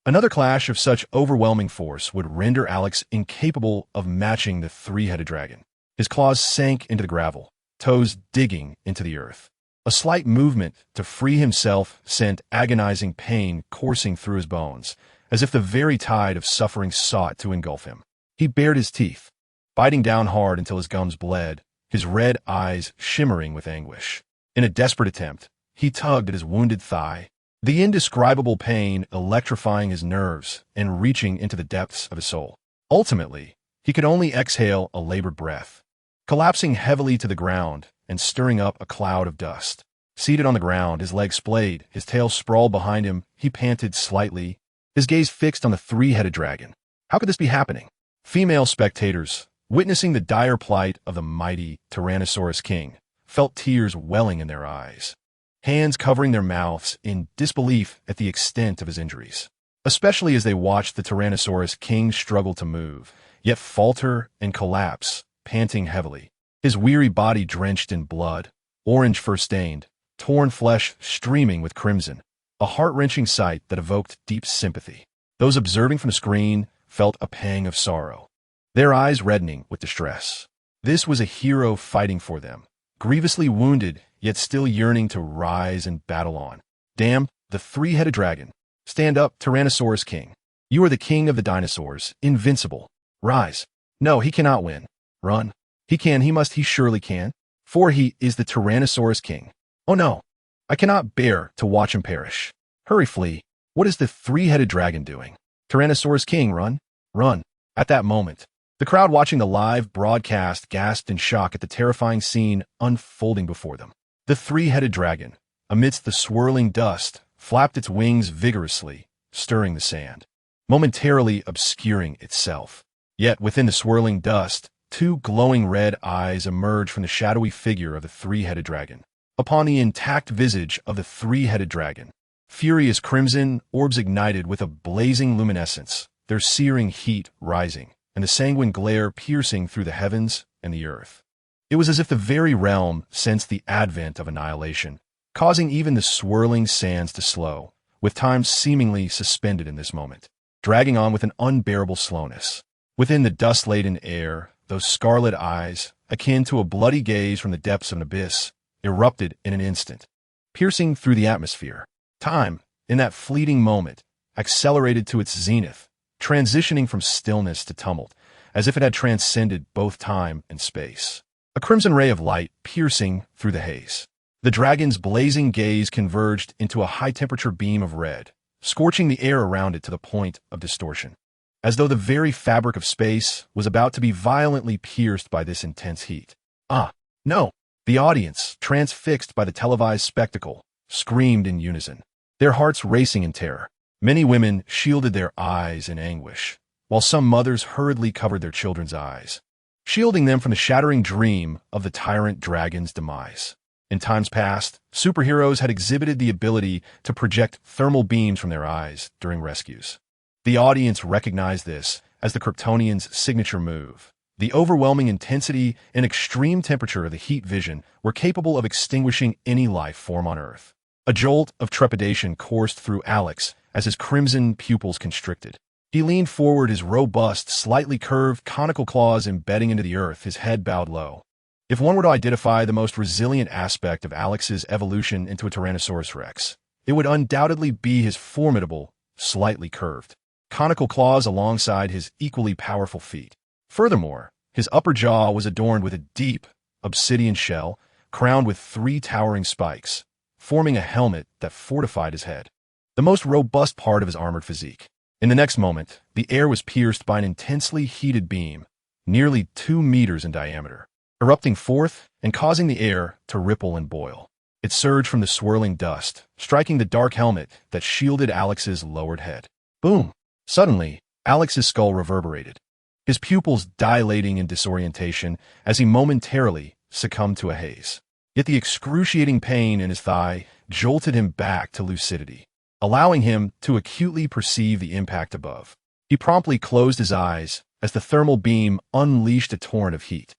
Another clash of such overwhelming force would render Alex incapable of matching the three-headed dragon. His claws sank into the gravel, toes digging into the earth. A slight movement to free himself sent agonizing pain coursing through his bones, as if the very tide of suffering sought to engulf him. He bared his teeth, biting down hard until his gums bled, his red eyes shimmering with anguish. In a desperate attempt, he tugged at his wounded thigh, the indescribable pain electrifying his nerves and reaching into the depths of his soul. Ultimately, he could only exhale a labored breath, collapsing heavily to the ground and stirring up a cloud of dust. Seated on the ground, his legs splayed, his tail sprawled behind him, he panted slightly, his gaze fixed on the three-headed dragon. How could this be happening? Female spectators, witnessing the dire plight of the mighty Tyrannosaurus King, felt tears welling in their eyes, hands covering their mouths in disbelief at the extent of his injuries, especially as they watched the Tyrannosaurus King struggle to move, yet falter and collapse, panting heavily, his weary body drenched in blood, orange fur-stained, torn flesh streaming with crimson, a heart-wrenching sight that evoked deep sympathy. Those observing from the screen felt a pang of sorrow, their eyes reddening with distress. This was a hero fighting for them, grievously wounded, yet still yearning to rise and battle on. Damn, the three-headed dragon. Stand up, Tyrannosaurus King. You are the king of the dinosaurs, invincible. Rise. No, he cannot win. Run. He can, he must, he surely can. For he is the Tyrannosaurus King. Oh no, I cannot bear to watch him perish. Hurry, flee. What is the three-headed dragon doing? Tyrannosaurus King, run. Run. At that moment, the crowd watching the live broadcast gasped in shock at the terrifying scene unfolding before them. The three-headed dragon, amidst the swirling dust, flapped its wings vigorously, stirring the sand, momentarily obscuring itself. Yet within the swirling dust, two glowing red eyes emerged from the shadowy figure of the three-headed dragon. Upon the intact visage of the three-headed dragon, furious crimson orbs ignited with a blazing luminescence, their searing heat rising, and the sanguine glare piercing through the heavens and the earth. It was as if the very realm sensed the advent of annihilation, causing even the swirling sands to slow, with time seemingly suspended in this moment, dragging on with an unbearable slowness. Within the dust-laden air, those scarlet eyes, akin to a bloody gaze from the depths of an abyss, erupted in an instant, piercing through the atmosphere. Time, in that fleeting moment, accelerated to its zenith, transitioning from stillness to tumult, as if it had transcended both time and space. A crimson ray of light piercing through the haze. The dragon's blazing gaze converged into a high-temperature beam of red, scorching the air around it to the point of distortion, as though the very fabric of space was about to be violently pierced by this intense heat. Ah, no! The audience, transfixed by the televised spectacle, screamed in unison, their hearts racing in terror. Many women shielded their eyes in anguish, while some mothers hurriedly covered their children's eyes, shielding them from the shattering dream of the tyrant dragon's demise. In times past, superheroes had exhibited the ability to project thermal beams from their eyes during rescues. The audience recognized this as the Kryptonians' signature move. The overwhelming intensity and extreme temperature of the heat vision were capable of extinguishing any life form on Earth. A jolt of trepidation coursed through Alex as his crimson pupils constricted. He leaned forward, his robust, slightly curved, conical claws embedding into the earth, his head bowed low. If one were to identify the most resilient aspect of Alex's evolution into a Tyrannosaurus Rex, it would undoubtedly be his formidable, slightly curved, conical claws alongside his equally powerful feet. Furthermore, his upper jaw was adorned with a deep, obsidian shell, crowned with 3 towering spikes, forming a helmet that fortified his head, the most robust part of his armored physique. In the next moment, the air was pierced by an intensely heated beam, nearly 2 meters in diameter, erupting forth and causing the air to ripple and boil. It surged from the swirling dust, striking the dark helmet that shielded Alex's lowered head. Boom! Suddenly, Alex's skull reverberated, his pupils dilating in disorientation as he momentarily succumbed to a haze. Yet the excruciating pain in his thigh jolted him back to lucidity, allowing him to acutely perceive the impact above. He promptly closed his eyes as the thermal beam unleashed a torrent of heat,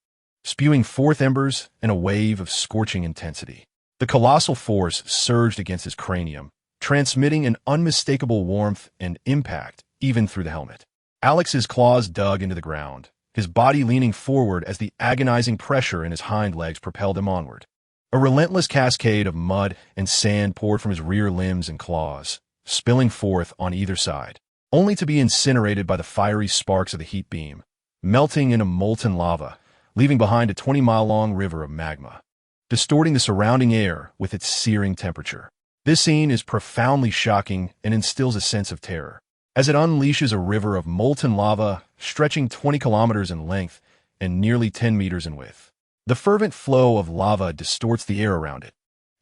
spewing forth embers and a wave of scorching intensity. The colossal force surged against his cranium, transmitting an unmistakable warmth and impact even through the helmet. Alex's claws dug into the ground, his body leaning forward as the agonizing pressure in his hind legs propelled him onward. A relentless cascade of mud and sand poured from his rear limbs and claws, spilling forth on either side, only to be incinerated by the fiery sparks of the heat beam, melting into molten lava, leaving behind a 20-mile-long river of magma, distorting the surrounding air with its searing temperature. This scene is profoundly shocking and instills a sense of terror, as it unleashes a river of molten lava stretching 20 kilometers in length and nearly 10 meters in width. The fervent flow of lava distorts the air around it,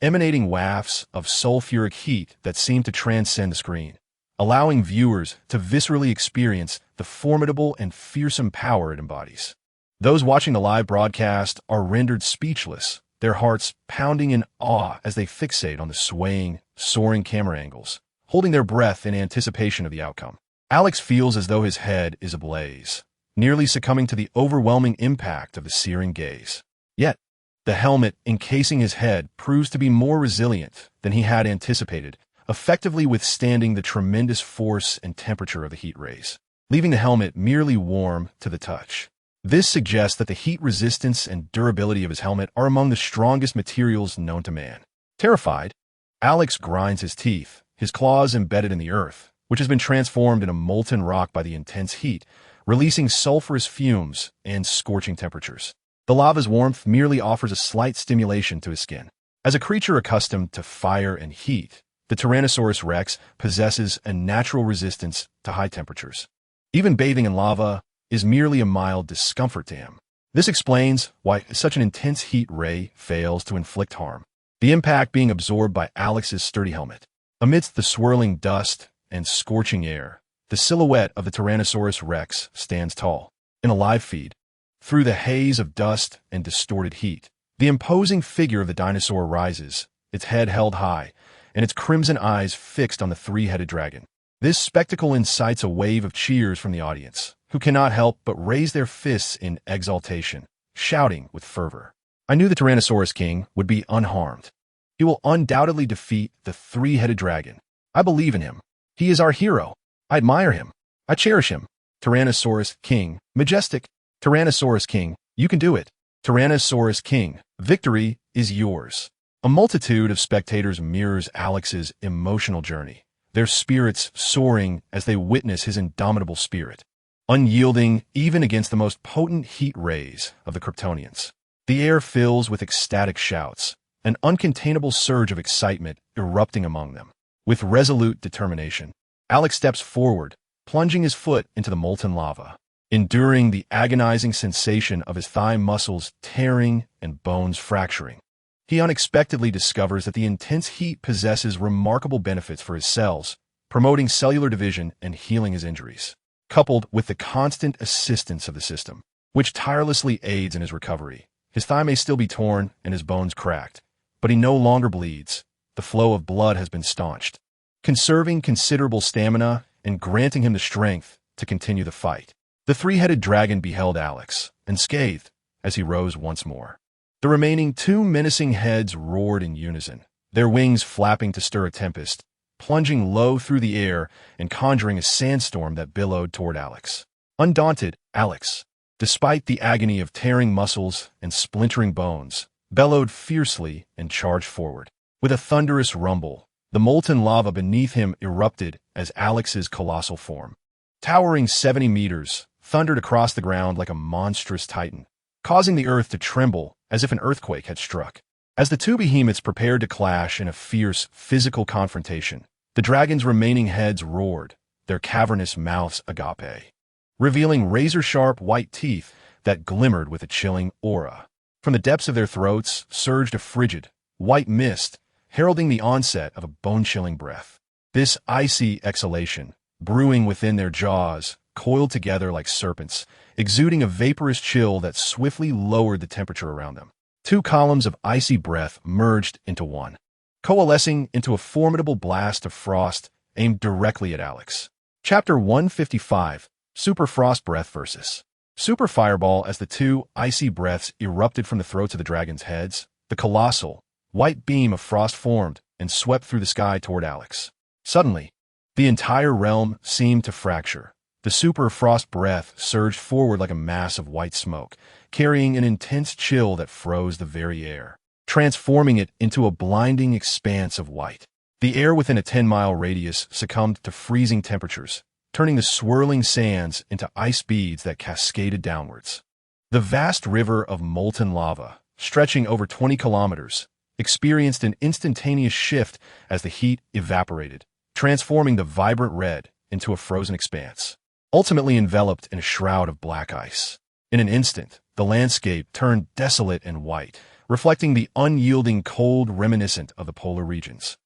emanating wafts of sulfuric heat that seem to transcend the screen, allowing viewers to viscerally experience the formidable and fearsome power it embodies. Those watching the live broadcast are rendered speechless, their hearts pounding in awe as they fixate on the swaying, soaring camera angles, holding their breath in anticipation of the outcome. Alex feels as though his head is ablaze, nearly succumbing to the overwhelming impact of the searing gaze. Yet, the helmet encasing his head proves to be more resilient than he had anticipated, effectively withstanding the tremendous force and temperature of the heat rays, leaving the helmet merely warm to the touch. This suggests that the heat resistance and durability of his helmet are among the strongest materials known to man. Terrified, Alex grinds his teeth, his claws embedded in the earth, which has been transformed into molten rock by the intense heat, releasing sulfurous fumes and scorching temperatures. The lava's warmth merely offers a slight stimulation to his skin. As a creature accustomed to fire and heat, the Tyrannosaurus rex possesses a natural resistance to high temperatures. Even bathing in lava is merely a mild discomfort to him. This explains why such an intense heat ray fails to inflict harm, the impact being absorbed by Alex's sturdy helmet. Amidst the swirling dust and scorching air, the silhouette of the Tyrannosaurus rex stands tall. In a live feed, through the haze of dust and distorted heat, the imposing figure of the dinosaur rises, its head held high, and its crimson eyes fixed on the three-headed dragon. This spectacle incites a wave of cheers from the audience, who cannot help but raise their fists in exultation, shouting with fervor. I knew the Tyrannosaurus King would be unharmed. He will undoubtedly defeat the three-headed dragon. I believe in him. He is our hero. I admire him. I cherish him. Tyrannosaurus King, majestic. Tyrannosaurus King, you can do it. Tyrannosaurus King, victory is yours. A multitude of spectators mirrors Alex's emotional journey, their spirits soaring as they witness his indomitable spirit, unyielding even against the most potent heat rays of the Kryptonians. The air fills with ecstatic shouts, an uncontainable surge of excitement erupting among them. With resolute determination, Alex steps forward, plunging his foot into the molten lava, enduring the agonizing sensation of his thigh muscles tearing and bones fracturing. He unexpectedly discovers that the intense heat possesses remarkable benefits for his cells, promoting cellular division and healing his injuries, coupled with the constant assistance of the system, which tirelessly aids in his recovery. His thigh may still be torn and his bones cracked, but he no longer bleeds. The flow of blood has been staunched, conserving considerable stamina and granting him the strength to continue the fight. The three-headed dragon beheld Alex, unscathed, as he rose once more. The remaining two menacing heads roared in unison, their wings flapping to stir a tempest, plunging low through the air and conjuring a sandstorm that billowed toward Alex. Undaunted, Alex, despite the agony of tearing muscles and splintering bones, bellowed fiercely and charged forward. With a thunderous rumble, the molten lava beneath him erupted as Alex's colossal form, towering 70 meters, thundered across the ground like a monstrous titan, causing the earth to tremble as if an earthquake had struck. As the two behemoths prepared to clash in a fierce physical confrontation, the dragon's remaining heads roared, their cavernous mouths agape, revealing razor-sharp white teeth that glimmered with a chilling aura. From the depths of their throats surged a frigid, white mist, heralding the onset of a bone-chilling breath. This icy exhalation, brewing within their jaws, coiled together like serpents, exuding a vaporous chill that swiftly lowered the temperature around them. Two columns of icy breath merged into one, coalescing into a formidable blast of frost aimed directly at Alex. Chapter 155, Super Frost Breath vs. Super Fireball. As the two icy breaths erupted from the throats of the dragon's heads, the colossal, white beam of frost formed and swept through the sky toward Alex. Suddenly, the entire realm seemed to fracture. The super frost breath surged forward like a mass of white smoke, carrying an intense chill that froze the very air, transforming it into a blinding expanse of white. The air within a 10-mile radius succumbed to freezing temperatures, turning the swirling sands into ice beads that cascaded downwards. The vast river of molten lava, stretching over 20 kilometers, experienced an instantaneous shift as the heat evaporated, transforming the vibrant red into a frozen expanse, ultimately enveloped in a shroud of black ice. In an instant, the landscape turned desolate and white, reflecting the unyielding cold reminiscent of the polar regions.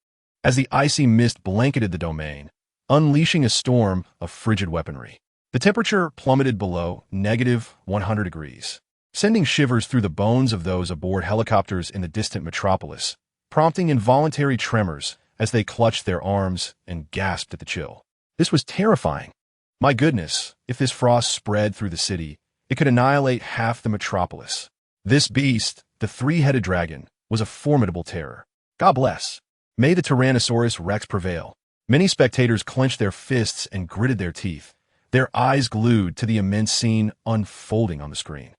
As the icy mist blanketed the domain, unleashing a storm of frigid weaponry, the temperature plummeted below -100 degrees, sending shivers through the bones of those aboard helicopters in the distant metropolis, prompting involuntary tremors as they clutched their arms and gasped at the chill. This was terrifying. My goodness, if this frost spread through the city, it could annihilate half the metropolis. This beast, the three-headed dragon, was a formidable terror. God bless. May the Tyrannosaurus Rex prevail. Many spectators clenched their fists and gritted their teeth, their eyes glued to the immense scene unfolding on the screen.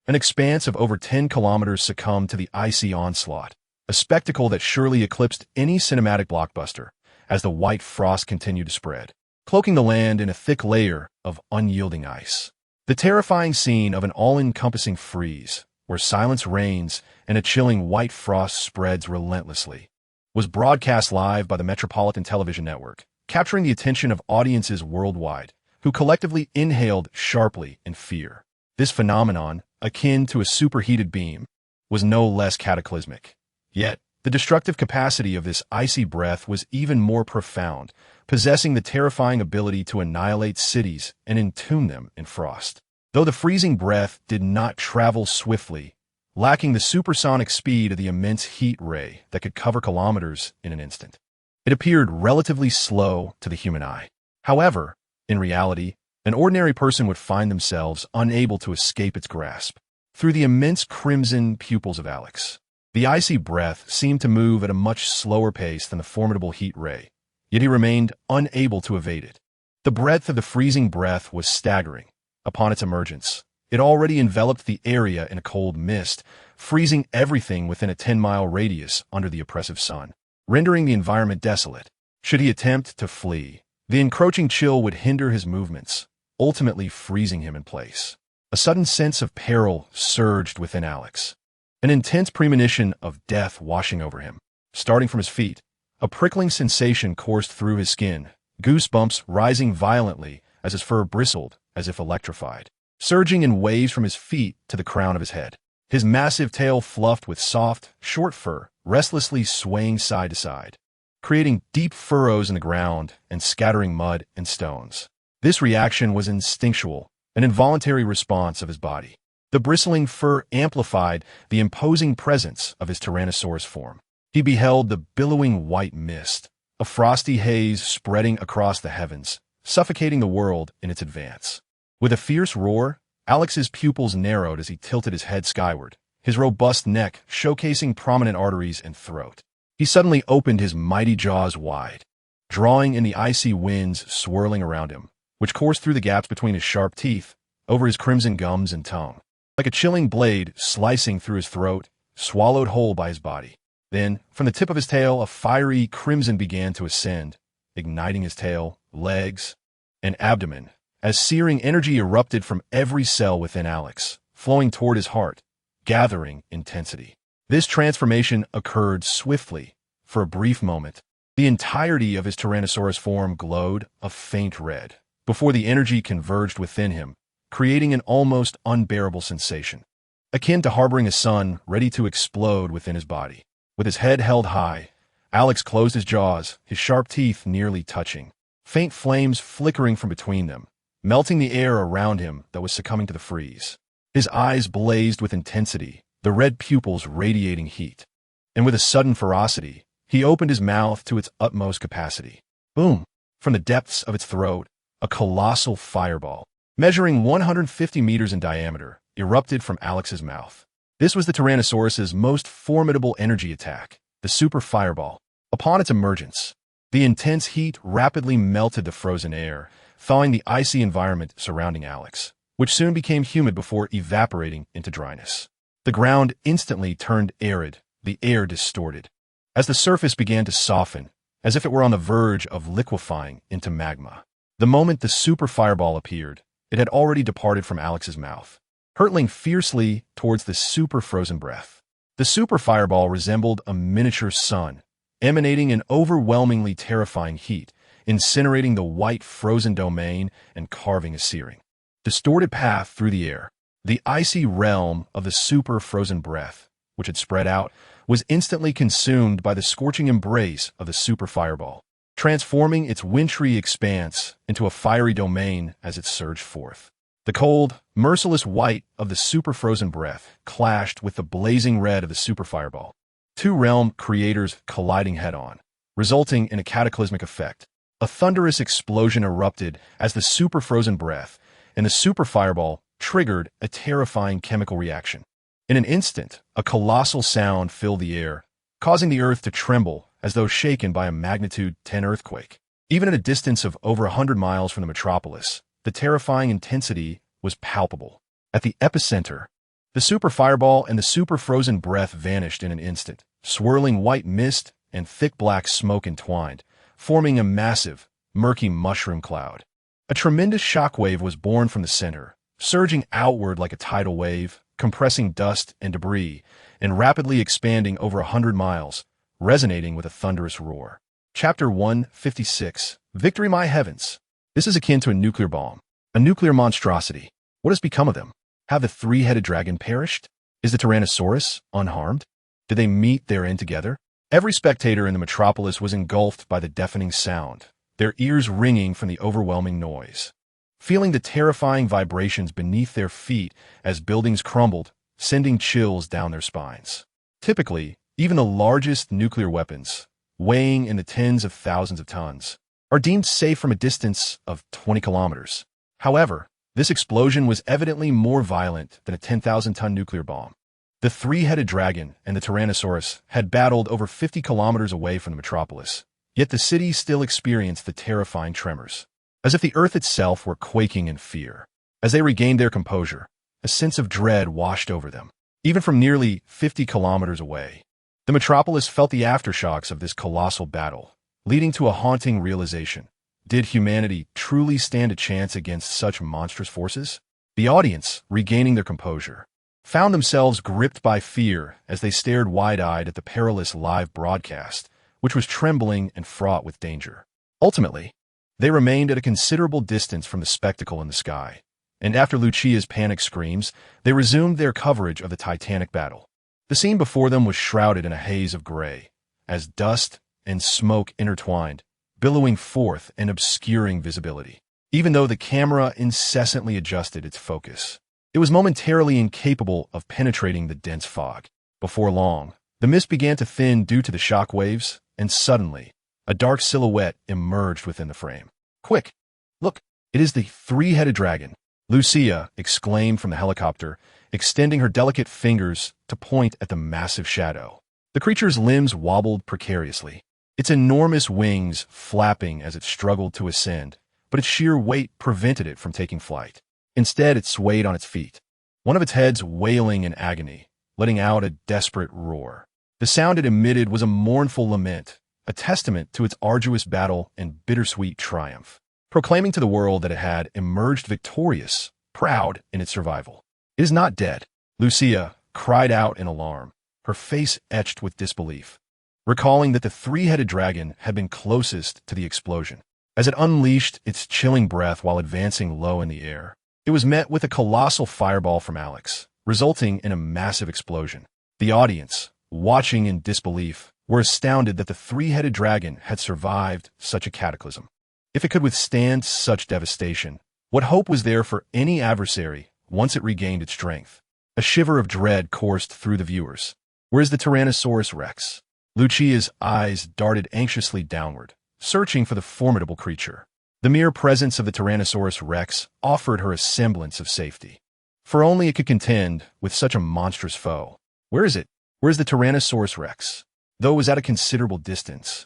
An expanse of over 10 kilometers succumbed to the icy onslaught, a spectacle that surely eclipsed any cinematic blockbuster as the white frost continued to spread, cloaking the land in a thick layer of unyielding ice. The terrifying scene of an all-encompassing freeze, where silence reigns and a chilling white frost spreads relentlessly, was broadcast live by the Metropolitan Television Network, capturing the attention of audiences worldwide, who collectively inhaled sharply in fear. This phenomenon, akin to a superheated beam, was no less cataclysmic. Yet, the destructive capacity of this icy breath was even more profound, possessing the terrifying ability to annihilate cities and entomb them in frost. Though the freezing breath did not travel swiftly, lacking the supersonic speed of the immense heat ray that could cover kilometers in an instant, it appeared relatively slow to the human eye. However, in reality, an ordinary person would find themselves unable to escape its grasp. Through the immense crimson pupils of Alex, the icy breath seemed to move at a much slower pace than the formidable heat ray, yet he remained unable to evade it. The breadth of the freezing breath was staggering. Upon its emergence, it already enveloped the area in a cold mist, freezing everything within a 10-mile radius under the oppressive sun, rendering the environment desolate. Should he attempt to flee, the encroaching chill would hinder his movements, ultimately freezing him in place. A sudden sense of peril surged within Alex, an intense premonition of death washing over him. Starting from his feet, a prickling sensation coursed through his skin, goosebumps rising violently as his fur bristled as if electrified, surging in waves from his feet to the crown of his head. His massive tail fluffed with soft, short fur, restlessly swaying side to side, creating deep furrows in the ground and scattering mud and stones. This reaction was instinctual, an involuntary response of his body. The bristling fur amplified the imposing presence of his Tyrannosaurus form. He beheld the billowing white mist, a frosty haze spreading across the heavens, suffocating the world in its advance. With a fierce roar, Alex's pupils narrowed as he tilted his head skyward, his robust neck showcasing prominent arteries and throat. He suddenly opened his mighty jaws wide, drawing in the icy winds swirling around him, which coursed through the gaps between his sharp teeth, over his crimson gums and tongue. Like a chilling blade slicing through his throat, swallowed whole by his body. Then, from the tip of his tail, a fiery crimson began to ascend, igniting his tail, legs, and abdomen, as searing energy erupted from every cell within Alex, flowing toward his heart, gathering intensity. This transformation occurred swiftly. For a brief moment, the entirety of his Tyrannosaurus form glowed a faint red, before the energy converged within him, creating an almost unbearable sensation, akin to harboring a sun ready to explode within his body. With his head held high, Alex closed his jaws, his sharp teeth nearly touching, faint flames flickering from between them, melting the air around him that was succumbing to the freeze. His eyes blazed with intensity, the red pupils radiating heat. And with a sudden ferocity, he opened his mouth to its utmost capacity. Boom! From the depths of its throat, a colossal fireball, measuring 150 meters in diameter, erupted from Alex's mouth. This was the Tyrannosaurus's most formidable energy attack, the Super Fireball. Upon its emergence, The intense heat rapidly melted the frozen air, thawing the icy environment surrounding Alex, which soon became humid before evaporating into dryness. The ground instantly turned arid, the air distorted, as the surface began to soften, as if it were on the verge of liquefying into magma. The moment the super fireball appeared, it had already departed from Alex's mouth, hurtling fiercely towards the super frozen breath. The super fireball resembled a miniature sun, emanating an overwhelmingly terrifying heat, incinerating the white frozen domain and carving a searing, distorted path through the air. The icy realm of the super frozen breath, which had spread out, was instantly consumed by the scorching embrace of the super fireball, transforming its wintry expanse into a fiery domain as it surged forth. The cold, merciless white of the super frozen breath clashed with the blazing red of the super fireball, two realm creators colliding head-on, resulting in a cataclysmic effect. A thunderous explosion erupted as the super frozen breath and the super fireball triggered a terrifying chemical reaction. In an instant, a colossal sound filled the air, causing the earth to tremble as though shaken by a magnitude 10 earthquake. Even at a distance of over 100 miles from the metropolis, the terrifying intensity was palpable. At the epicenter, the super fireball and the super frozen breath vanished in an instant, swirling white mist and thick black smoke entwined, forming a massive, murky mushroom cloud. A tremendous shockwave was born from the center, surging outward like a tidal wave, compressing dust and debris, and rapidly expanding over 100 miles, resonating with a thunderous roar. Chapter 156. Victory, my heavens! This is akin to a nuclear bomb, a nuclear monstrosity. What has become of them? Have the three-headed dragon perished? Is the Tyrannosaurus unharmed? Did they meet their end together? Every spectator in the metropolis was engulfed by the deafening sound, their ears ringing from the overwhelming noise. Feeling the terrifying vibrations beneath their feet as buildings crumbled, sending chills down their spines. Typically, even the largest nuclear weapons, weighing in the tens of thousands of tons, are deemed safe from a distance of 20 kilometers. However, this explosion was evidently more violent than a 10,000-ton nuclear bomb. The three-headed dragon and the Tyrannosaurus had battled over 50 kilometers away from the metropolis, yet the city still experienced the terrifying tremors, as if the earth itself were quaking in fear. As they regained their composure, a sense of dread washed over them, even from nearly 50 kilometers away. The metropolis felt the aftershocks of this colossal battle, leading to a haunting realization. Did humanity truly stand a chance against such monstrous forces? The audience, regaining their composure, found themselves gripped by fear as they stared wide-eyed at the perilous live broadcast, which was trembling and fraught with danger. Ultimately, they remained at a considerable distance from the spectacle in the sky, and after Lucia's panic screams, they resumed their coverage of the titanic battle. The scene before them was shrouded in a haze of gray, as dust and smoke intertwined, billowing forth and obscuring visibility. Even though the camera incessantly adjusted its focus, it was momentarily incapable of penetrating the dense fog. Before long, the mist began to thin due to the shock waves, and suddenly, a dark silhouette emerged within the frame. "Quick! Look, it is the three-headed dragon," Lucia exclaimed from the helicopter, extending her delicate fingers to point at the massive shadow. The creature's limbs wobbled precariously, its enormous wings flapping as it struggled to ascend, but its sheer weight prevented it from taking flight. Instead, it swayed on its feet, one of its heads wailing in agony, letting out a desperate roar. The sound it emitted was a mournful lament, a testament to its arduous battle and bittersweet triumph, proclaiming to the world that it had emerged victorious, proud in its survival. "It is not dead," Lucia cried out in alarm, her face etched with disbelief, recalling that the three-headed dragon had been closest to the explosion. As it unleashed its chilling breath while advancing low in the air, it was met with a colossal fireball from Alex, resulting in a massive explosion. The audience, watching in disbelief, were astounded that the three-headed dragon had survived such a cataclysm. If it could withstand such devastation, what hope was there for any adversary once it regained its strength? A shiver of dread coursed through the viewers. "Where is the Tyrannosaurus Rex?" Lucia's eyes darted anxiously downward, searching for the formidable creature. The mere presence of the Tyrannosaurus Rex offered her a semblance of safety, for only it could contend with such a monstrous foe. "Where is it? Where is the Tyrannosaurus Rex?" Though it was at a considerable distance,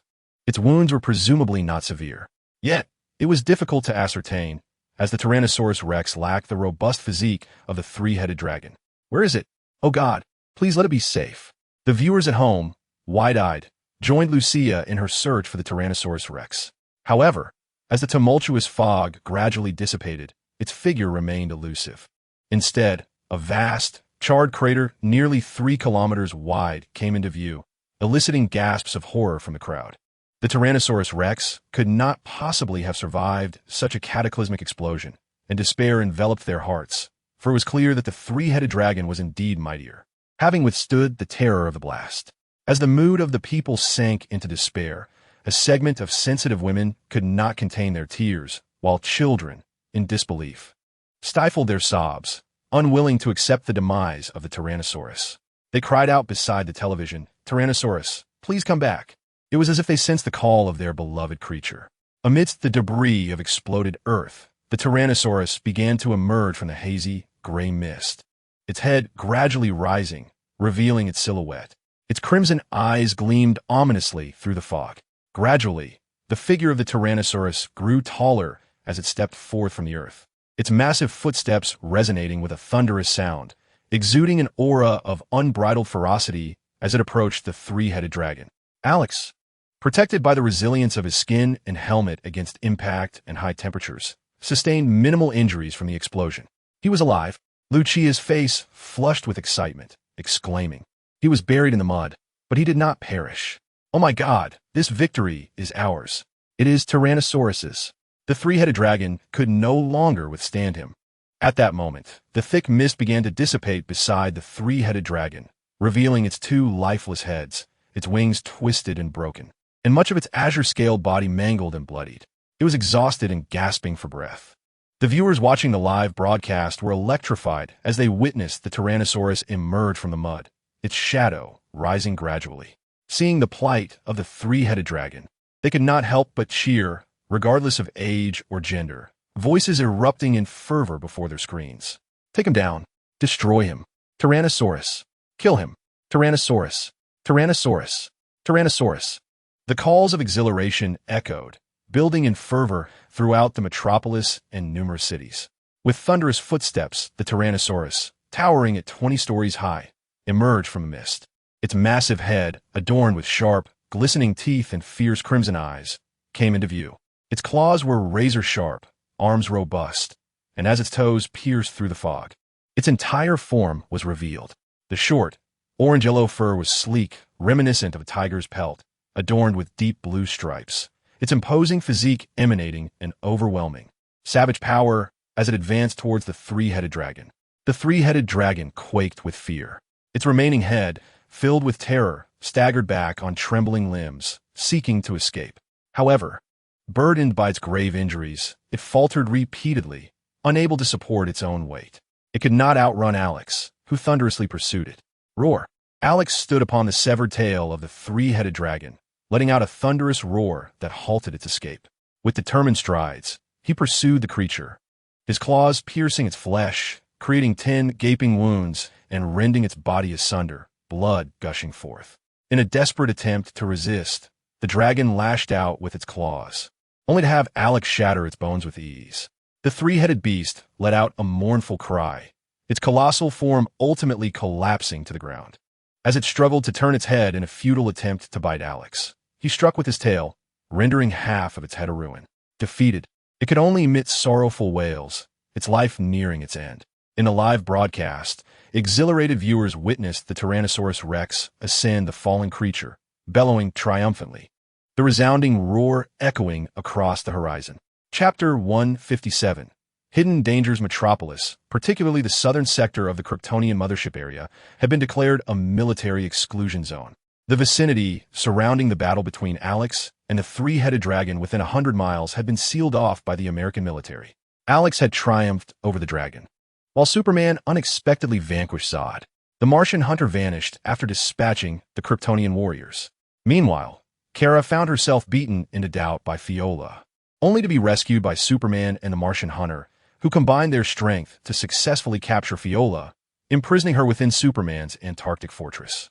Its wounds were presumably not severe. Yet, it was difficult to ascertain, as the Tyrannosaurus Rex lacked the robust physique of the three-headed dragon. Where is it? Oh God, please let it be safe. The viewers at home, wide-eyed, joined Lucia in her search for the Tyrannosaurus Rex. However, as the tumultuous fog gradually dissipated, its figure remained elusive. Instead, a vast, charred crater nearly 3 kilometers wide came into view, eliciting gasps of horror from the crowd. The Tyrannosaurus Rex could not possibly have survived such a cataclysmic explosion, and despair enveloped their hearts, for it was clear that the three-headed dragon was indeed mightier, having withstood the terror of the blast. As the mood of the people sank into despair, a segment of sensitive women could not contain their tears, while children, in disbelief, stifled their sobs, unwilling to accept the demise of the Tyrannosaurus. They cried out beside the television, "Tyrannosaurus, please come back." It was as if they sensed the call of their beloved creature. Amidst the debris of exploded Earth, the Tyrannosaurus began to emerge from the hazy, gray mist, its head gradually rising, revealing its silhouette. Its crimson eyes gleamed ominously through the fog. Gradually, the figure of the Tyrannosaurus grew taller as it stepped forth from the earth, its massive footsteps resonating with a thunderous sound, exuding an aura of unbridled ferocity as it approached the three-headed dragon. Alex, protected by the resilience of his skin and helmet against impact and high temperatures, sustained minimal injuries from the explosion. He was alive, Lucia's face flushed with excitement, exclaiming. He was buried in the mud, but he did not perish. Oh my God, this victory is ours. It is Tyrannosaurus's. The three-headed dragon could no longer withstand him. At that moment, the thick mist began to dissipate beside the three-headed dragon, revealing its 2 lifeless heads, its wings twisted and broken, and much of its azure-scaled body mangled and bloodied. It was exhausted and gasping for breath. The viewers watching the live broadcast were electrified as they witnessed the Tyrannosaurus emerge from the mud, its shadow rising gradually. Seeing the plight of the three-headed dragon, they could not help but cheer, regardless of age or gender, voices erupting in fervor before their screens. Take him down. Destroy him. Tyrannosaurus. Kill him. Tyrannosaurus. Tyrannosaurus. Tyrannosaurus. The calls of exhilaration echoed, building in fervor throughout the metropolis and numerous cities. With thunderous footsteps, the Tyrannosaurus, towering at 20 stories high, emerged from the mist. Its massive head, adorned with sharp, glistening teeth and fierce crimson eyes, came into view. Its claws were razor-sharp, arms robust, and as its toes pierced through the fog, its entire form was revealed. The short, orange-yellow fur was sleek, reminiscent of a tiger's pelt, adorned with deep blue stripes, its imposing physique emanating an overwhelming, savage power as it advanced towards the three-headed dragon. The three-headed dragon quaked with fear. Its remaining head, filled with terror, staggered back on trembling limbs, seeking to escape. However, burdened by its grave injuries, it faltered repeatedly, unable to support its own weight. It could not outrun Alex, who thunderously pursued it. Roar! Alex stood upon the severed tail of the three-headed dragon, letting out a thunderous roar that halted its escape. With determined strides, he pursued the creature, his claws piercing its flesh, creating 10 gaping wounds and rending its body asunder, blood gushing forth. In a desperate attempt to resist, the dragon lashed out with its claws, only to have Alex shatter its bones with ease. The three-headed beast let out a mournful cry, its colossal form ultimately collapsing to the ground. As it struggled to turn its head in a futile attempt to bite Alex, he struck with his tail, rendering half of its head a ruin. Defeated, it could only emit sorrowful wails, its life nearing its end. In a live broadcast, exhilarated viewers witnessed the Tyrannosaurus Rex ascend the fallen creature, bellowing triumphantly, the resounding roar echoing across the horizon. Chapter 157. Hidden Dangers. Metropolis, particularly the southern sector of the Kryptonian mothership area, had been declared a military exclusion zone. The vicinity surrounding the battle between Alex and the three-headed dragon within 100 miles had been sealed off by the American military. Alex had triumphed over the dragon, while Superman unexpectedly vanquished Zod. The Martian hunter vanished after dispatching the Kryptonian warriors. Meanwhile, Kara found herself beaten into doubt by Fiola, only to be rescued by Superman and the Martian hunter, who combined their strength to successfully capture Fiola, imprisoning her within Superman's Antarctic fortress.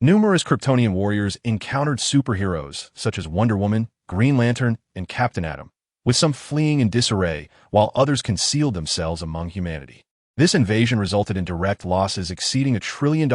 Numerous Kryptonian warriors encountered superheroes such as Wonder Woman, Green Lantern, and Captain Atom, with some fleeing in disarray while others concealed themselves among humanity. This invasion resulted in direct losses exceeding $1 trillion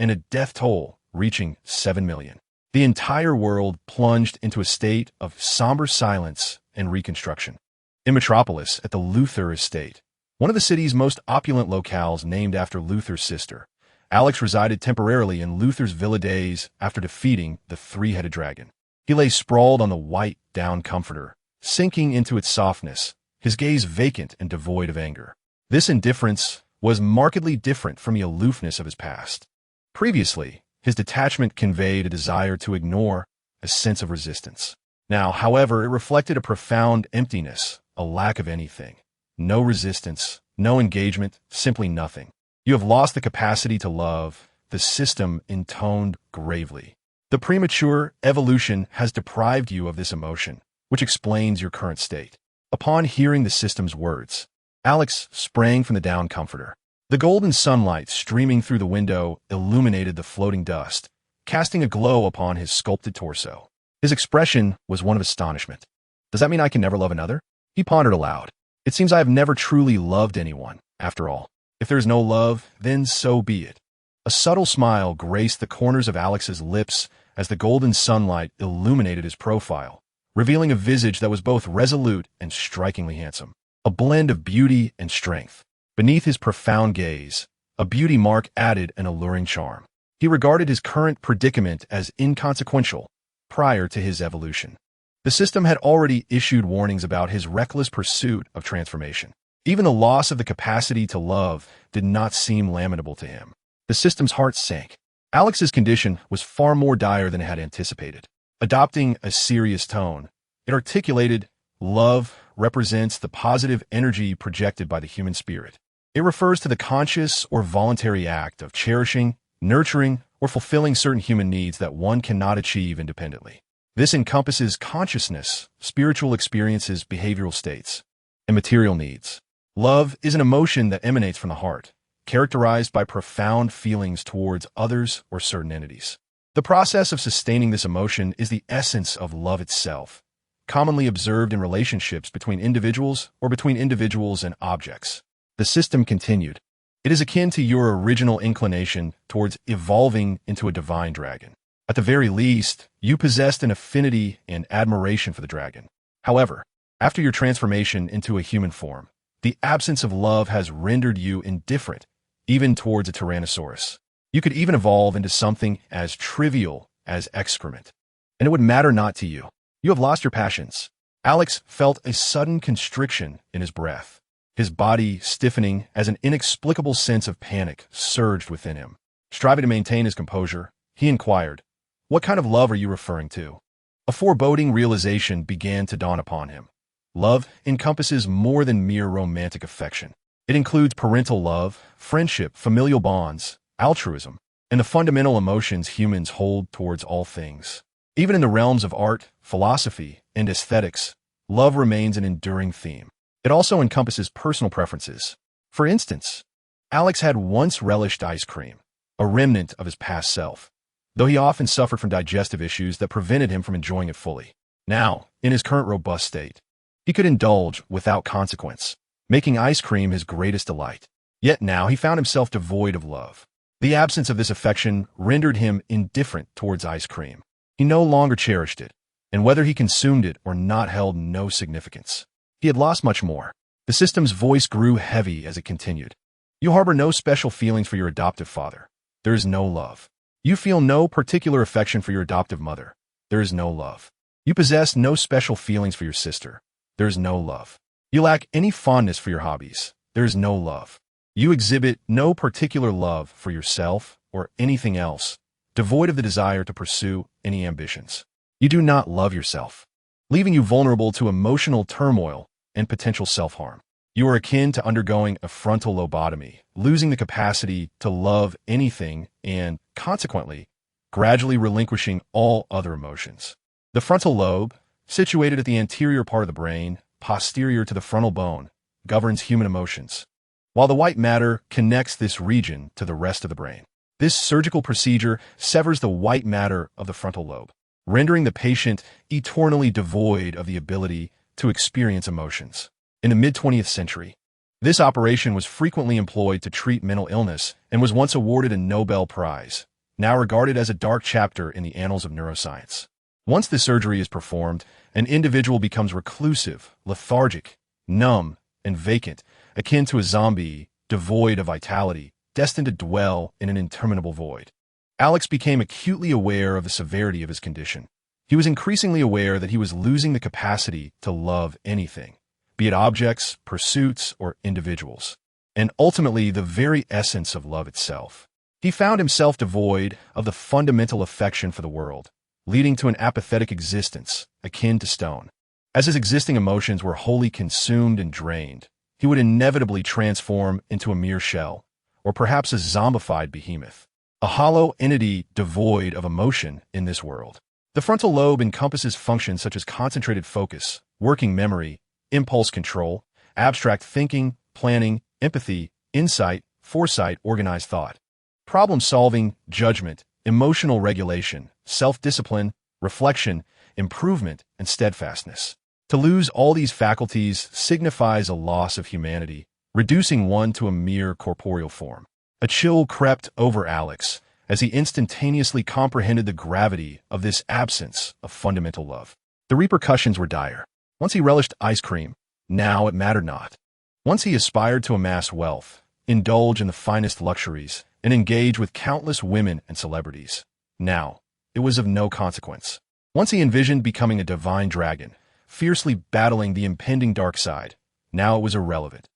and a death toll reaching 7 million. The entire world plunged into a state of somber silence and reconstruction. In Metropolis, at the Luthor estate, one of the city's most opulent locales named after Luthor's sister, Alex resided temporarily in Luthor's villa days after defeating the three-headed dragon. He lay sprawled on the white down comforter, sinking into its softness, his gaze vacant and devoid of anger. This indifference was markedly different from the aloofness of his past. Previously, his detachment conveyed a desire to ignore, a sense of resistance. Now, however, it reflected a profound emptiness, a lack of anything. No resistance, no engagement, simply nothing. You have lost the capacity to love, the system intoned gravely. The premature evolution has deprived you of this emotion, which explains your current state. Upon hearing the system's words, Alex sprang from the down comforter. The golden sunlight streaming through the window illuminated the floating dust, casting a glow upon his sculpted torso. His expression was one of astonishment. Does that mean I can never love another? He pondered aloud. It seems I have never truly loved anyone, after all. If there is no love, then so be it. A subtle smile graced the corners of Alex's lips as the golden sunlight illuminated his profile, revealing a visage that was both resolute and strikingly handsome, a blend of beauty and strength. Beneath his profound gaze, a beauty mark added an alluring charm. He regarded his current predicament as inconsequential prior to his evolution. The system had already issued warnings about his reckless pursuit of transformation. Even the loss of the capacity to love did not seem lamentable to him. The system's heart sank. Alex's condition was far more dire than it had anticipated. Adopting a serious tone, it articulated, love represents the positive energy projected by the human spirit. It refers to the conscious or voluntary act of cherishing, nurturing, or fulfilling certain human needs that one cannot achieve independently. This encompasses consciousness, spiritual experiences, behavioral states, and material needs. Love is an emotion that emanates from the heart, characterized by profound feelings towards others or certain entities. The process of sustaining this emotion is the essence of love itself, commonly observed in relationships between individuals or between individuals and objects. The system continued. It is akin to your original inclination towards evolving into a divine dragon. At the very least, you possessed an affinity and admiration for the dragon. However, after your transformation into a human form, the absence of love has rendered you indifferent, even towards a Tyrannosaurus. You could even evolve into something as trivial as excrement, and it would matter not to you. You have lost your passions. Alex felt a sudden constriction in his breath, his body stiffening as an inexplicable sense of panic surged within him. Striving to maintain his composure, he inquired, "What kind of love are you referring to?" A foreboding realization began to dawn upon him. Love encompasses more than mere romantic affection. It includes parental love, friendship, familial bonds, altruism, and the fundamental emotions humans hold towards all things. Even in the realms of art, philosophy, and aesthetics, love remains an enduring theme. It also encompasses personal preferences. For instance, Alex had once relished ice cream, a remnant of his past self, though he often suffered from digestive issues that prevented him from enjoying it fully. Now, in his current robust state, he could indulge without consequence, making ice cream his greatest delight. Yet now he found himself devoid of love. The absence of this affection rendered him indifferent towards ice cream. He no longer cherished it, and whether he consumed it or not held no significance. He had lost much more. The system's voice grew heavy as it continued. You harbor no special feelings for your adoptive father. There is no love. You feel no particular affection for your adoptive mother. There is no love. You possess no special feelings for your sister. There is no love. You lack any fondness for your hobbies. There is no love. You exhibit no particular love for yourself or anything else, devoid of the desire to pursue any ambitions. You do not love yourself, leaving you vulnerable to emotional turmoil and potential self-harm. You are akin to undergoing a frontal lobotomy, losing the capacity to love anything and, consequently, gradually relinquishing all other emotions. The frontal lobe, situated at the anterior part of the brain, posterior to the frontal bone, governs human emotions, while the white matter connects this region to the rest of the brain. This surgical procedure severs the white matter of the frontal lobe, rendering the patient eternally devoid of the ability to experience emotions. In the mid-20th century, this operation was frequently employed to treat mental illness and was once awarded a Nobel Prize, now regarded as a dark chapter in the annals of neuroscience. Once the surgery is performed, an individual becomes reclusive, lethargic, numb, and vacant, akin to a zombie, devoid of vitality, destined to dwell in an interminable void. Alex became acutely aware of the severity of his condition. He was increasingly aware that he was losing the capacity to love anything, be it objects, pursuits, or individuals, and ultimately the very essence of love itself. He found himself devoid of the fundamental affection for the world, leading to an apathetic existence, akin to stone. As his existing emotions were wholly consumed and drained, he would inevitably transform into a mere shell, or perhaps a zombified behemoth, a hollow entity devoid of emotion in this world. The frontal lobe encompasses functions such as concentrated focus, working memory, impulse control, abstract thinking, planning, empathy, insight, foresight, organized thought, problem-solving, judgment, emotional regulation, self-discipline, reflection, improvement, and steadfastness. To lose all these faculties signifies a loss of humanity, reducing one to a mere corporeal form. A chill crept over Alex as he instantaneously comprehended the gravity of this absence of fundamental love. The repercussions were dire. Once he relished ice cream, now it mattered not. Once he aspired to amass wealth, indulge in the finest luxuries, and engage with countless women and celebrities, now it was of no consequence. Once he envisioned becoming a divine dragon, fiercely battling the impending dark side, now it was irrelevant.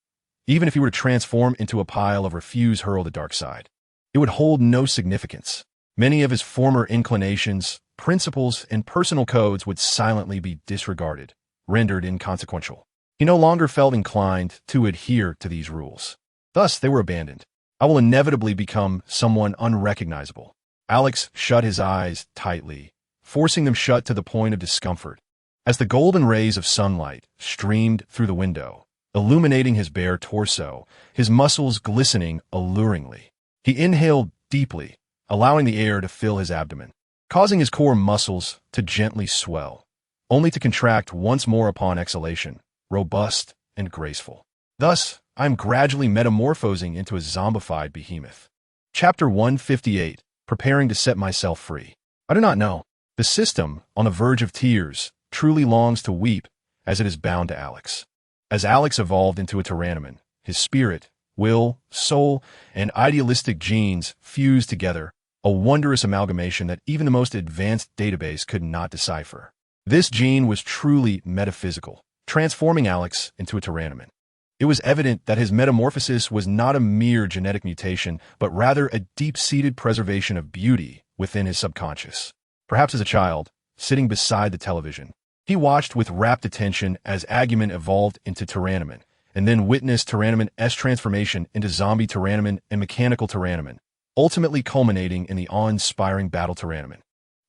Even if he were to transform into a pile of refuse hurl the dark side, it would hold no significance. Many of his former inclinations, principles, and personal codes would silently be disregarded, rendered inconsequential. He no longer felt inclined to adhere to these rules. Thus, they were abandoned. I will inevitably become someone unrecognizable. Alex shut his eyes tightly, forcing them shut to the point of discomfort, as the golden rays of sunlight streamed through the window, illuminating his bare torso, his muscles glistening alluringly. He inhaled deeply, allowing the air to fill his abdomen, causing his core muscles to gently swell, only to contract once more upon exhalation, robust and graceful. Thus, I am gradually metamorphosing into a zombified behemoth. Chapter 158, Preparing to Set Myself Free. I do not know. The system, on the verge of tears, truly longs to weep as it is bound to Alex. As Alex evolved into a Tyrannoman, his spirit, will, soul, and idealistic genes fused together, a wondrous amalgamation that even the most advanced database could not decipher. This gene was truly metaphysical, transforming Alex into a Tyrannoman. It was evident that his metamorphosis was not a mere genetic mutation, but rather a deep-seated preservation of beauty within his subconscious. Perhaps as a child, sitting beside the television, he watched with rapt attention as Agumon evolved into Tyrannoman, and then witnessed Tyrannoman's transformation into zombie Tyrannoman and mechanical Tyrannoman, ultimately culminating in the awe-inspiring battle Tyrannoman.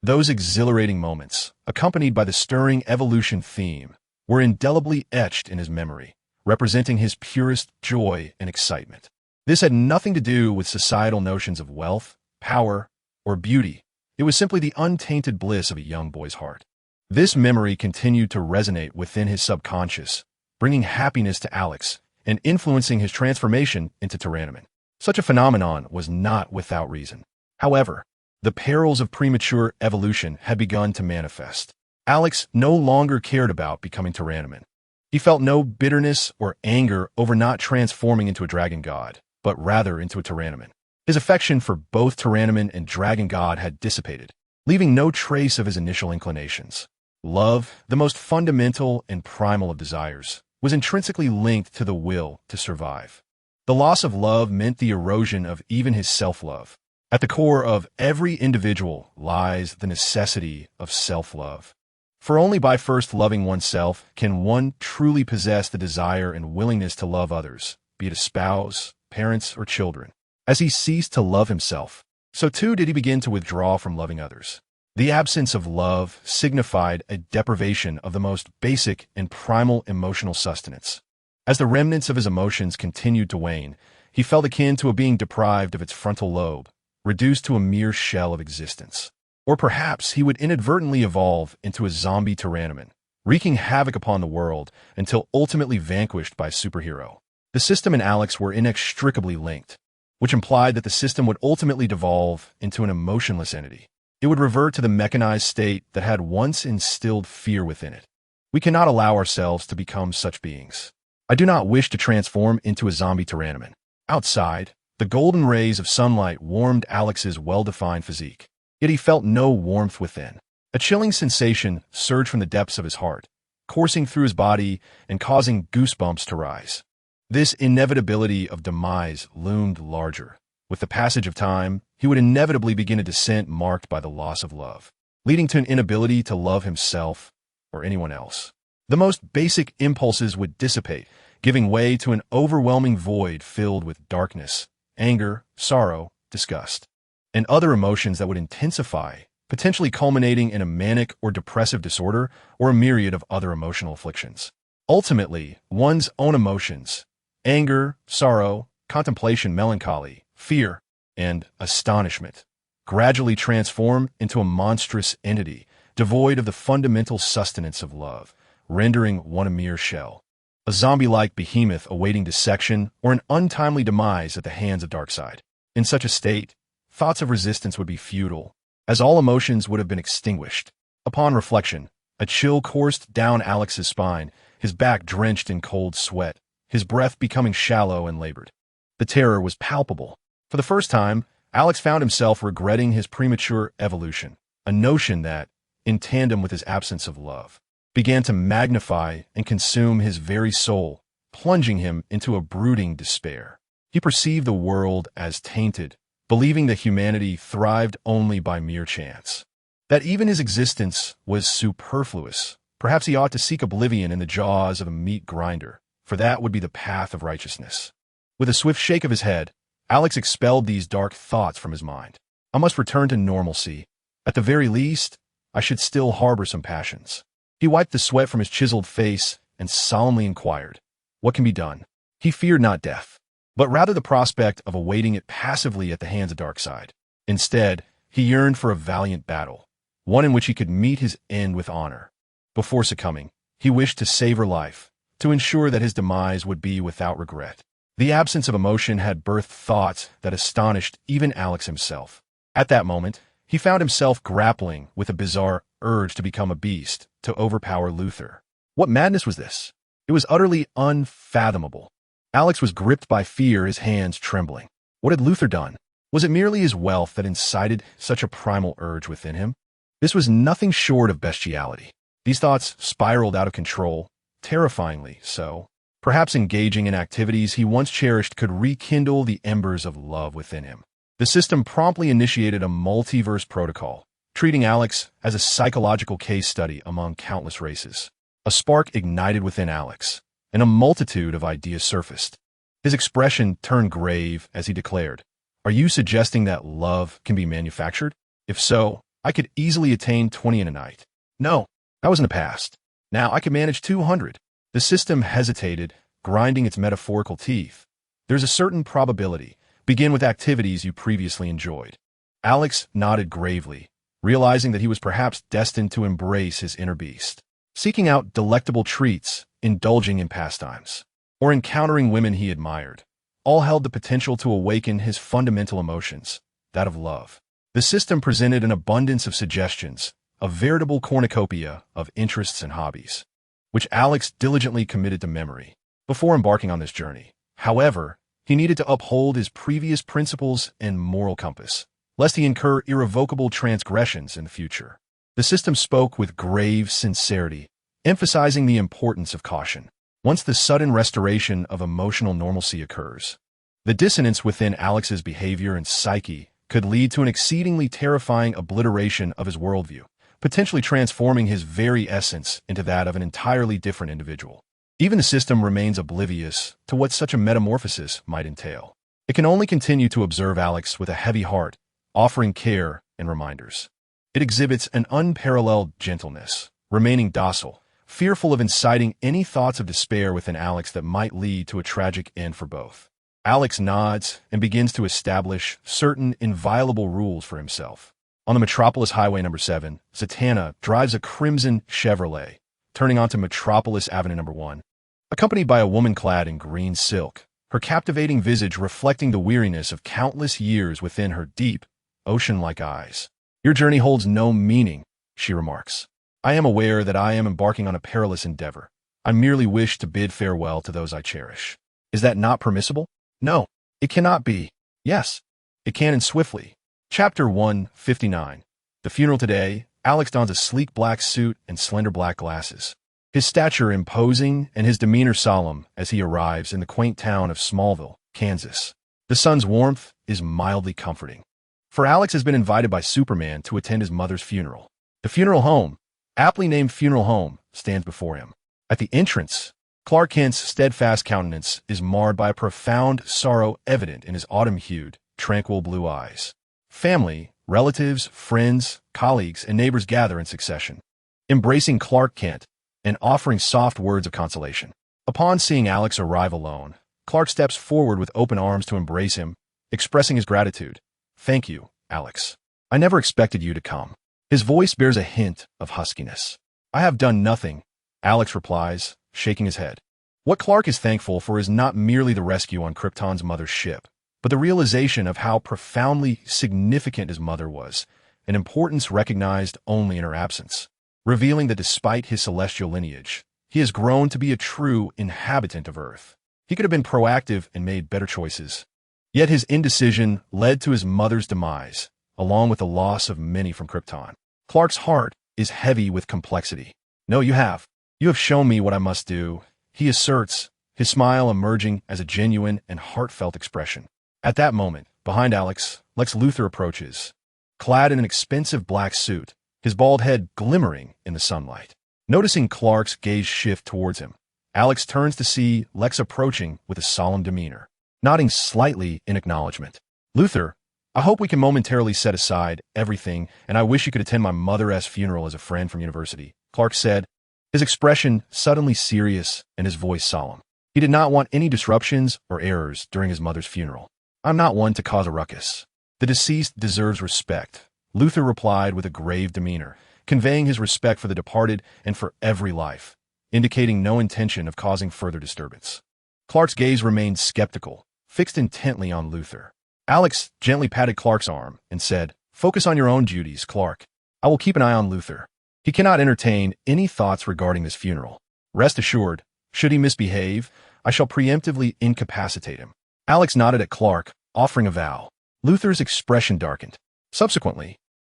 Those exhilarating moments, accompanied by the stirring evolution theme, were indelibly etched in his memory, representing his purest joy and excitement. This had nothing to do with societal notions of wealth, power, or beauty. It was simply the untainted bliss of a young boy's heart. This memory continued to resonate within his subconscious, bringing happiness to Alex and influencing his transformation into Tyrannoman. Such a phenomenon was not without reason. However, the perils of premature evolution had begun to manifest. Alex no longer cared about becoming Tyrannoman. He felt no bitterness or anger over not transforming into a dragon god, but rather into a Tyrannoman. His affection for both Tyrannoman and dragon god had dissipated, leaving no trace of his initial inclinations. Love, the most fundamental and primal of desires, was intrinsically linked to the will to survive. The loss of love meant the erosion of even his self-love. At the core of every individual lies the necessity of self-love. For only by first loving oneself can one truly possess the desire and willingness to love others, be it a spouse, parents, or children. As he ceased to love himself, so too did he begin to withdraw from loving others. The absence of love signified a deprivation of the most basic and primal emotional sustenance. As the remnants of his emotions continued to wane, he felt akin to a being deprived of its frontal lobe, reduced to a mere shell of existence. Or perhaps he would inadvertently evolve into a zombie tyrannoman, wreaking havoc upon the world until ultimately vanquished by a superhero. The system and Alex were inextricably linked, which implied that the system would ultimately devolve into an emotionless entity. It would revert to the mechanized state that had once instilled fear within it. We cannot allow ourselves to become such beings. I do not wish to transform into a zombie tyrannoman. Outside, the golden rays of sunlight warmed Alex's well-defined physique. Yet he felt no warmth within. A chilling sensation surged from the depths of his heart, coursing through his body and causing goosebumps to rise. This inevitability of demise loomed larger. With the passage of time, he would inevitably begin a descent marked by the loss of love, leading to an inability to love himself or anyone else. The most basic impulses would dissipate, giving way to an overwhelming void filled with darkness, anger, sorrow, disgust, and other emotions that would intensify, potentially culminating in a manic or depressive disorder or a myriad of other emotional afflictions. Ultimately, one's own emotions, anger, sorrow, contemplation, melancholy, fear, and astonishment, gradually transform into a monstrous entity, devoid of the fundamental sustenance of love, rendering one a mere shell. A zombie-like behemoth awaiting dissection or an untimely demise at the hands of Darkseid. In such a state, thoughts of resistance would be futile, as all emotions would have been extinguished. Upon reflection, a chill coursed down Alex's spine, his back drenched in cold sweat, his breath becoming shallow and labored. The terror was palpable. For the first time, Alex found himself regretting his premature evolution, a notion that, in tandem with his absence of love, began to magnify and consume his very soul, plunging him into a brooding despair. He perceived the world as tainted, believing that humanity thrived only by mere chance, that even his existence was superfluous. Perhaps he ought to seek oblivion in the jaws of a meat grinder, for that would be the path of righteousness. With a swift shake of his head, Alex expelled these dark thoughts from his mind. I must return to normalcy. At the very least, I should still harbor some passions. He wiped the sweat from his chiseled face and solemnly inquired, what can be done? He feared not death, but rather the prospect of awaiting it passively at the hands of Darkseid. Instead, he yearned for a valiant battle, one in which he could meet his end with honor. Before succumbing, he wished to savor life, to ensure that his demise would be without regret. The absence of emotion had birthed thoughts that astonished even Alex himself. At that moment, he found himself grappling with a bizarre urge to become a beast, to overpower Luthor. What madness was this? It was utterly unfathomable. Alex was gripped by fear, his hands trembling. What had Luthor done? Was it merely his wealth that incited such a primal urge within him? This was nothing short of bestiality. These thoughts spiraled out of control, terrifyingly so. Perhaps engaging in activities he once cherished could rekindle the embers of love within him. The system promptly initiated a multiverse protocol, treating Alex as a psychological case study among countless races. A spark ignited within Alex, and a multitude of ideas surfaced. His expression turned grave as he declared, "Are you suggesting that love can be manufactured? If so, I could easily attain 20 in a night." "No, that was in the past. Now I can manage 200. The system hesitated, grinding its metaphorical teeth. "There's a certain probability. Begin with activities you previously enjoyed." Alex nodded gravely, realizing that he was perhaps destined to embrace his inner beast. Seeking out delectable treats, indulging in pastimes, or encountering women he admired, all held the potential to awaken his fundamental emotions, that of love. The system presented an abundance of suggestions, a veritable cornucopia of interests and hobbies, which Alex diligently committed to memory. Before embarking on this journey, however, he needed to uphold his previous principles and moral compass, lest he incur irrevocable transgressions in the future. The system spoke with grave sincerity, emphasizing the importance of caution. Once the sudden restoration of emotional normalcy occurs, the dissonance within Alex's behavior and psyche could lead to an exceedingly terrifying obliteration of his worldview, potentially transforming his very essence into that of an entirely different individual. Even the system remains oblivious to what such a metamorphosis might entail. It can only continue to observe Alex with a heavy heart, offering care and reminders. It exhibits an unparalleled gentleness, remaining docile, fearful of inciting any thoughts of despair within Alex that might lead to a tragic end for both. Alex nods and begins to establish certain inviolable rules for himself. On the Metropolis Highway number 7, Zatanna drives a crimson Chevrolet, turning onto Metropolis Avenue number 1, accompanied by a woman clad in green silk, her captivating visage reflecting the weariness of countless years within her deep, ocean-like eyes. "Your journey holds no meaning," she remarks. "I am aware that I am embarking on a perilous endeavor. I merely wish to bid farewell to those I cherish." Is that not permissible? No, it cannot be. Yes, it can, and swiftly. Chapter 159. The funeral today. Alex dons a sleek black suit and slender black glasses. His stature imposing and his demeanor solemn as he arrives in the quaint town of Smallville, Kansas. The sun's warmth is mildly comforting. For Alex has been invited by Superman to attend his mother's funeral. The funeral home, aptly named Funeral Home, stands before him. At the entrance, Clark Kent's steadfast countenance is marred by a profound sorrow evident in his autumn-hued, tranquil blue eyes. Family, relatives, friends, colleagues, and neighbors gather in succession, embracing Clark Kent and offering soft words of consolation. Upon seeing Alex arrive alone, Clark steps forward with open arms to embrace him, expressing his gratitude. "Thank you, Alex. I never expected you to come." His voice bears a hint of huskiness. "I have done nothing," Alex replies, shaking his head. What Clark is thankful for is not merely the rescue on Krypton's mother's ship, but the realization of how profoundly significant his mother was, an importance recognized only in her absence, revealing that despite his celestial lineage, he has grown to be a true inhabitant of Earth. He could have been proactive and made better choices. Yet his indecision led to his mother's demise, along with the loss of many from Krypton. Clark's heart is heavy with complexity. "No, you have. You have shown me what I must do," he asserts, his smile emerging as a genuine and heartfelt expression. At that moment, behind Alex, Lex Luthor approaches, clad in an expensive black suit, his bald head glimmering in the sunlight. Noticing Clark's gaze shift towards him, Alex turns to see Lex approaching with a solemn demeanor, nodding slightly in acknowledgement. "Luthor, I hope we can momentarily set aside everything, and I wish you could attend my mother's funeral as a friend from university," Clark said, his expression suddenly serious and his voice solemn. He did not want any disruptions or errors during his mother's funeral. "I'm not one to cause a ruckus. The deceased deserves respect," Luthor replied with a grave demeanor, conveying his respect for the departed and for every life, indicating no intention of causing further disturbance. Clark's gaze remained skeptical, fixed intently on Luthor. Alex gently patted Clark's arm and said, "Focus on your own duties, Clark. I will keep an eye on Luthor. He cannot entertain any thoughts regarding this funeral. Rest assured, should he misbehave, I shall preemptively incapacitate him." Alex nodded at Clark, offering a vow. Luthor's expression darkened. Subsequently,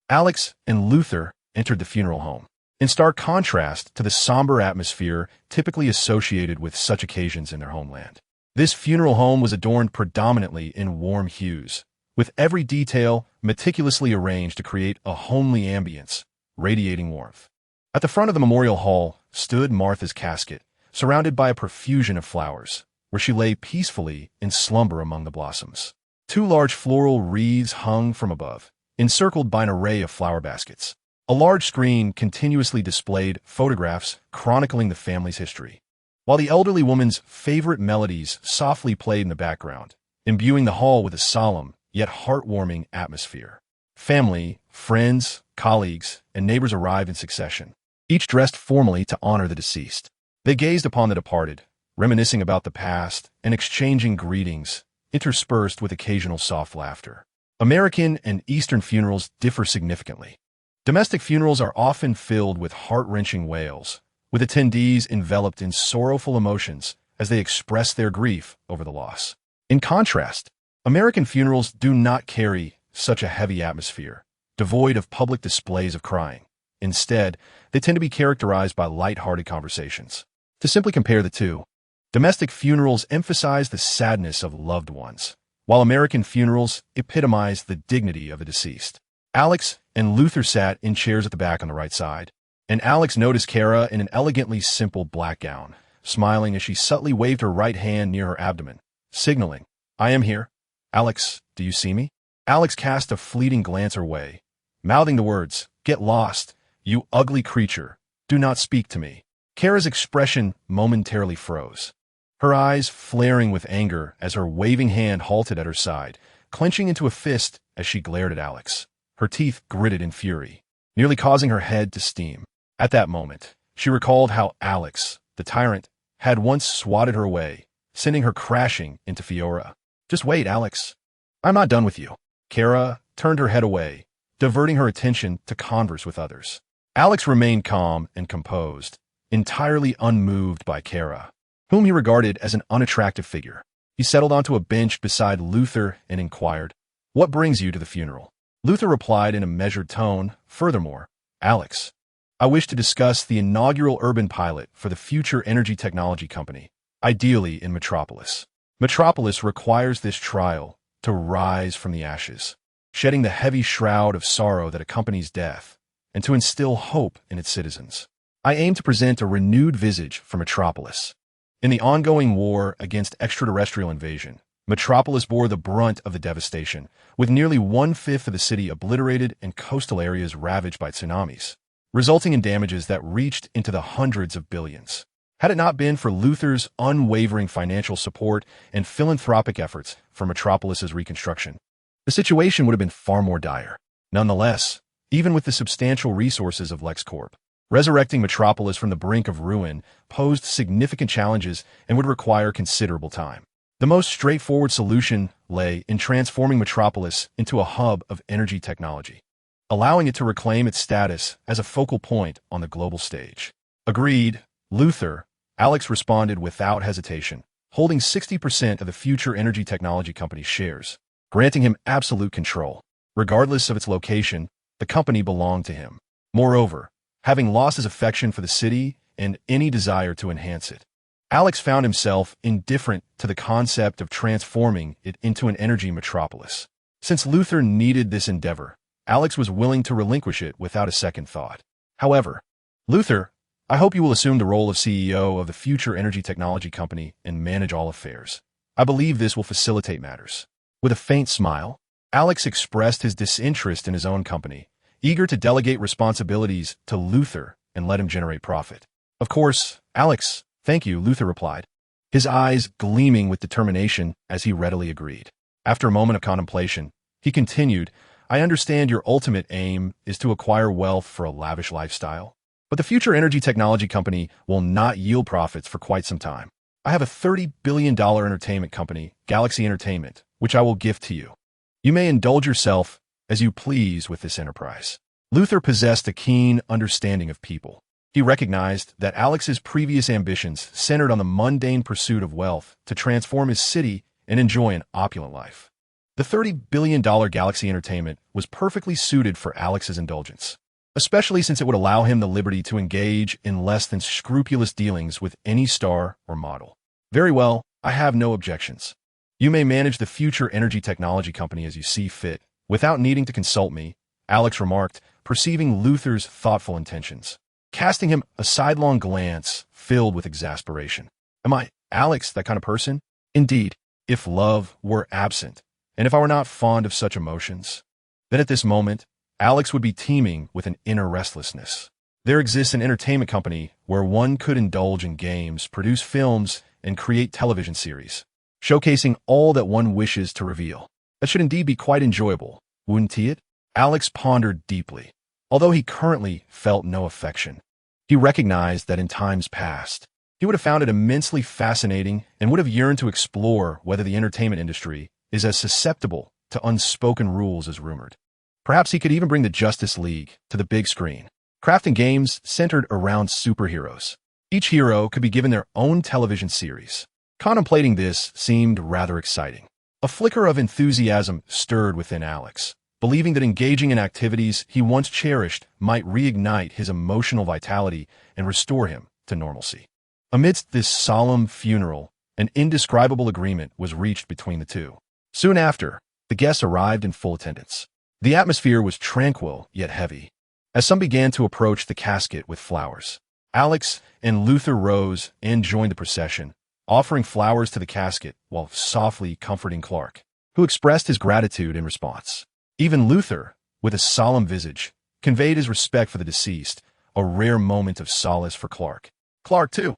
Alex and Luthor entered the funeral home, in stark contrast to the somber atmosphere typically associated with such occasions in their homeland. This funeral home was adorned predominantly in warm hues, with every detail meticulously arranged to create a homely ambience, radiating warmth. At the front of the memorial hall stood Martha's casket, surrounded by a profusion of flowers, where she lay peacefully in slumber among the blossoms. Two large floral wreaths hung from above, encircled by an array of flower baskets. A large screen continuously displayed photographs chronicling the family's history, while the elderly woman's favorite melodies softly played in the background, imbuing the hall with a solemn yet heartwarming atmosphere. Family, friends, colleagues, and neighbors arrived in succession, each dressed formally to honor the deceased. They gazed upon the departed, reminiscing about the past and exchanging greetings, interspersed with occasional soft laughter. American and Eastern funerals differ significantly. Domestic funerals are often filled with heart-wrenching wails, with attendees enveloped in sorrowful emotions as they express their grief over the loss. In contrast, American funerals do not carry such a heavy atmosphere, devoid of public displays of crying. Instead, they tend to be characterized by light-hearted conversations. To simply compare the two, domestic funerals emphasize the sadness of loved ones, while American funerals epitomize the dignity of the deceased. Alex and Luthor sat in chairs at the back on the right side, and Alex noticed Kara in an elegantly simple black gown, smiling as she subtly waved her right hand near her abdomen, signaling, "I am here. Alex, do you see me?" Alex cast a fleeting glance her way, mouthing the words, "Get lost, you ugly creature. Do not speak to me." Kara's expression momentarily froze. her eyes flaring with anger as her waving hand halted at her side, clenching into a fist as she glared at Alex. Her teeth gritted in fury, nearly causing her head to steam. At that moment, she recalled how Alex, the tyrant, had once swatted her away, sending her crashing into Fiora. Just wait, Alex. I'm not done with you. Kara turned her head away, diverting her attention to converse with others. Alex remained calm and composed, entirely unmoved by Kara, whom he regarded as an unattractive figure. He settled onto a bench beside Luther and inquired, "What brings you to the funeral?" Luther replied in a measured tone, "Furthermore, Alex, I wish to discuss the inaugural urban pilot for the Future Energy Technology Company, ideally in Metropolis. Metropolis requires this trial to rise from the ashes, shedding the heavy shroud of sorrow that accompanies death, and to instill hope in its citizens. I aim to present a renewed visage for Metropolis. In the ongoing war against extraterrestrial invasion, Metropolis bore the brunt of the devastation, with nearly 1/5 of the city obliterated and coastal areas ravaged by tsunamis, resulting in damages that reached into the hundreds of billions. Had it not been for Luther's unwavering financial support and philanthropic efforts for Metropolis's reconstruction, the situation would have been far more dire. Nonetheless, even with the substantial resources of LexCorp, resurrecting Metropolis from the brink of ruin posed significant challenges and would require considerable time. The most straightforward solution lay in transforming Metropolis into a hub of energy technology, allowing it to reclaim its status as a focal point on the global stage. Agreed, Luther. Alex responded without hesitation, holding 60% of the Future Energy Technology Company's shares, granting him absolute control. Regardless of its location, the company belonged to him. Moreover, having lost his affection for the city and any desire to enhance it, Alex found himself indifferent to the concept of transforming it into an energy metropolis. Since Luther needed this endeavor, Alex was willing to relinquish it without a second thought. However, Luther, I hope you will assume the role of CEO of the Future Energy Technology Company and manage all affairs. I believe this will facilitate matters. With a faint smile, Alex expressed his disinterest in his own company, eager to delegate responsibilities to Luther and let him generate profit. Of course, Alex, thank you, Luther replied, his eyes gleaming with determination as he readily agreed. After a moment of contemplation, he continued, I understand your ultimate aim is to acquire wealth for a lavish lifestyle. But the Future Energy Technology Company will not yield profits for quite some time. I have a $30 billion entertainment company, Galaxy Entertainment, which I will gift to you. You may indulge yourself as you please with this enterprise. Luther possessed a keen understanding of people. He recognized that Alex's previous ambitions centered on the mundane pursuit of wealth to transform his city and enjoy an opulent life. The $30 billion Galaxy Entertainment was perfectly suited for Alex's indulgence, especially since it would allow him the liberty to engage in less than scrupulous dealings with any star or model. Very well, I have no objections. You may manage the Future Energy Technology Company as you see fit, without needing to consult me, Alex remarked, perceiving Luther's thoughtful intentions, casting him a sidelong glance filled with exasperation. Am I, Alex, that kind of person? Indeed, if love were absent, and if I were not fond of such emotions, then at this moment, Alex would be teeming with an inner restlessness. There exists an entertainment company where one could indulge in games, produce films, and create television series, showcasing all that one wishes to reveal. That should indeed be quite enjoyable, wouldn't it? Alex pondered deeply. Although he currently felt no affection, he recognized that in times past, he would have found it immensely fascinating and would have yearned to explore whether the entertainment industry is as susceptible to unspoken rules as rumored. Perhaps he could even bring the Justice League to the big screen, crafting games centered around superheroes. Each hero could be given their own television series. Contemplating this seemed rather exciting. A flicker of enthusiasm stirred within Alex, believing that engaging in activities he once cherished might reignite his emotional vitality and restore him to normalcy. Amidst this solemn funeral, an indescribable agreement was reached between the two. Soon after, the guests arrived in full attendance. The atmosphere was tranquil yet heavy. As some began to approach the casket with flowers, Alex and Luther rose and joined the procession, offering flowers to the casket while softly comforting Clark, who expressed his gratitude in response. Even Luther, with a solemn visage, conveyed his respect for the deceased, a rare moment of solace for Clark. Clark, too,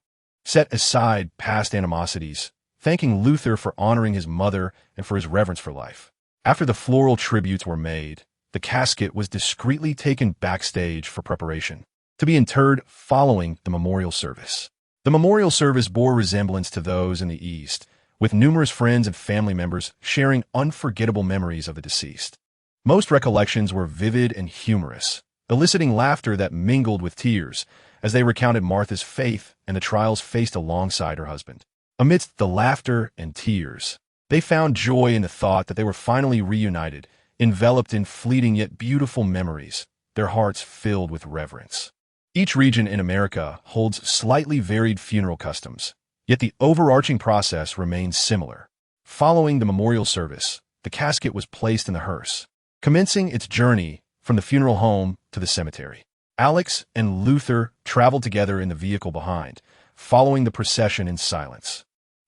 set aside past animosities, thanking Luther for honoring his mother and for his reverence for life. After the floral tributes were made, the casket was discreetly taken backstage for preparation, to be interred following the memorial service. The memorial service bore resemblance to those in the East, with numerous friends and family members sharing unforgettable memories of the deceased. Most recollections were vivid and humorous, eliciting laughter that mingled with tears as they recounted Martha's faith and the trials faced alongside her husband. Amidst the laughter and tears, they found joy in the thought that they were finally reunited, enveloped in fleeting yet beautiful memories, their hearts filled with reverence. Each region in America holds slightly varied funeral customs, yet the overarching process remains similar. Following the memorial service, the casket was placed in the hearse, commencing its journey from the funeral home to the cemetery. Alex and Luther traveled together in the vehicle behind, following the procession in silence,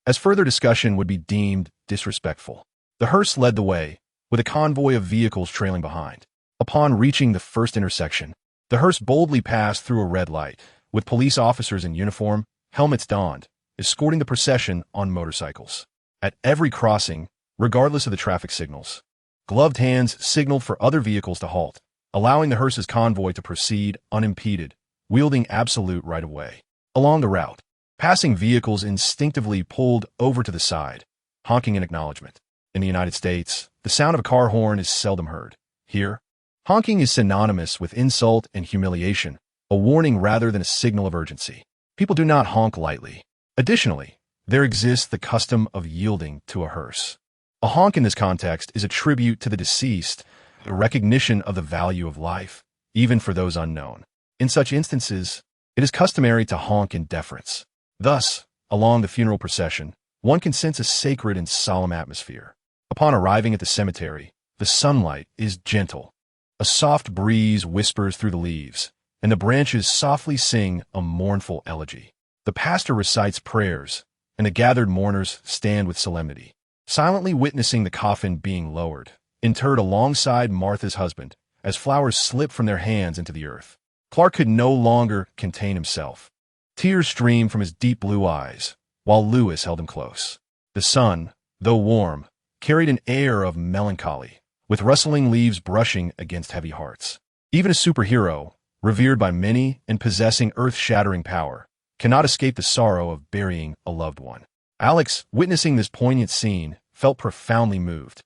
as further discussion would be deemed disrespectful. The hearse led the way, with a convoy of vehicles trailing behind. Upon reaching the first intersection, the hearse boldly passed through a red light, with police officers in uniform, helmets donned, escorting the procession on motorcycles. At every crossing, regardless of the traffic signals, gloved hands signaled for other vehicles to halt, allowing the hearse's convoy to proceed unimpeded, wielding absolute right-of-way. Along the route, passing vehicles instinctively pulled over to the side, honking in acknowledgement. In the United States, the sound of a car horn is seldom heard. Here, honking is synonymous with insult and humiliation, a warning rather than a signal of urgency. People do not honk lightly. Additionally, there exists the custom of yielding to a hearse. A honk in this context is a tribute to the deceased, a recognition of the value of life, even for those unknown. In such instances, it is customary to honk in deference. Thus, along the funeral procession, one can sense a sacred and solemn atmosphere. Upon arriving at the cemetery, the sunlight is gentle. A soft breeze whispers through the leaves, and the branches softly sing a mournful elegy. The pastor recites prayers, and the gathered mourners stand with solemnity, silently witnessing the coffin being lowered, interred alongside Martha's husband, as flowers slip from their hands into the earth. Clark could no longer contain himself. Tears streamed from his deep blue eyes, while Lewis held him close. The sun, though warm, carried an air of melancholy, with rustling leaves brushing against heavy hearts. Even a superhero, revered by many and possessing earth-shattering power, cannot escape the sorrow of burying a loved one. Alex, witnessing this poignant scene, felt profoundly moved.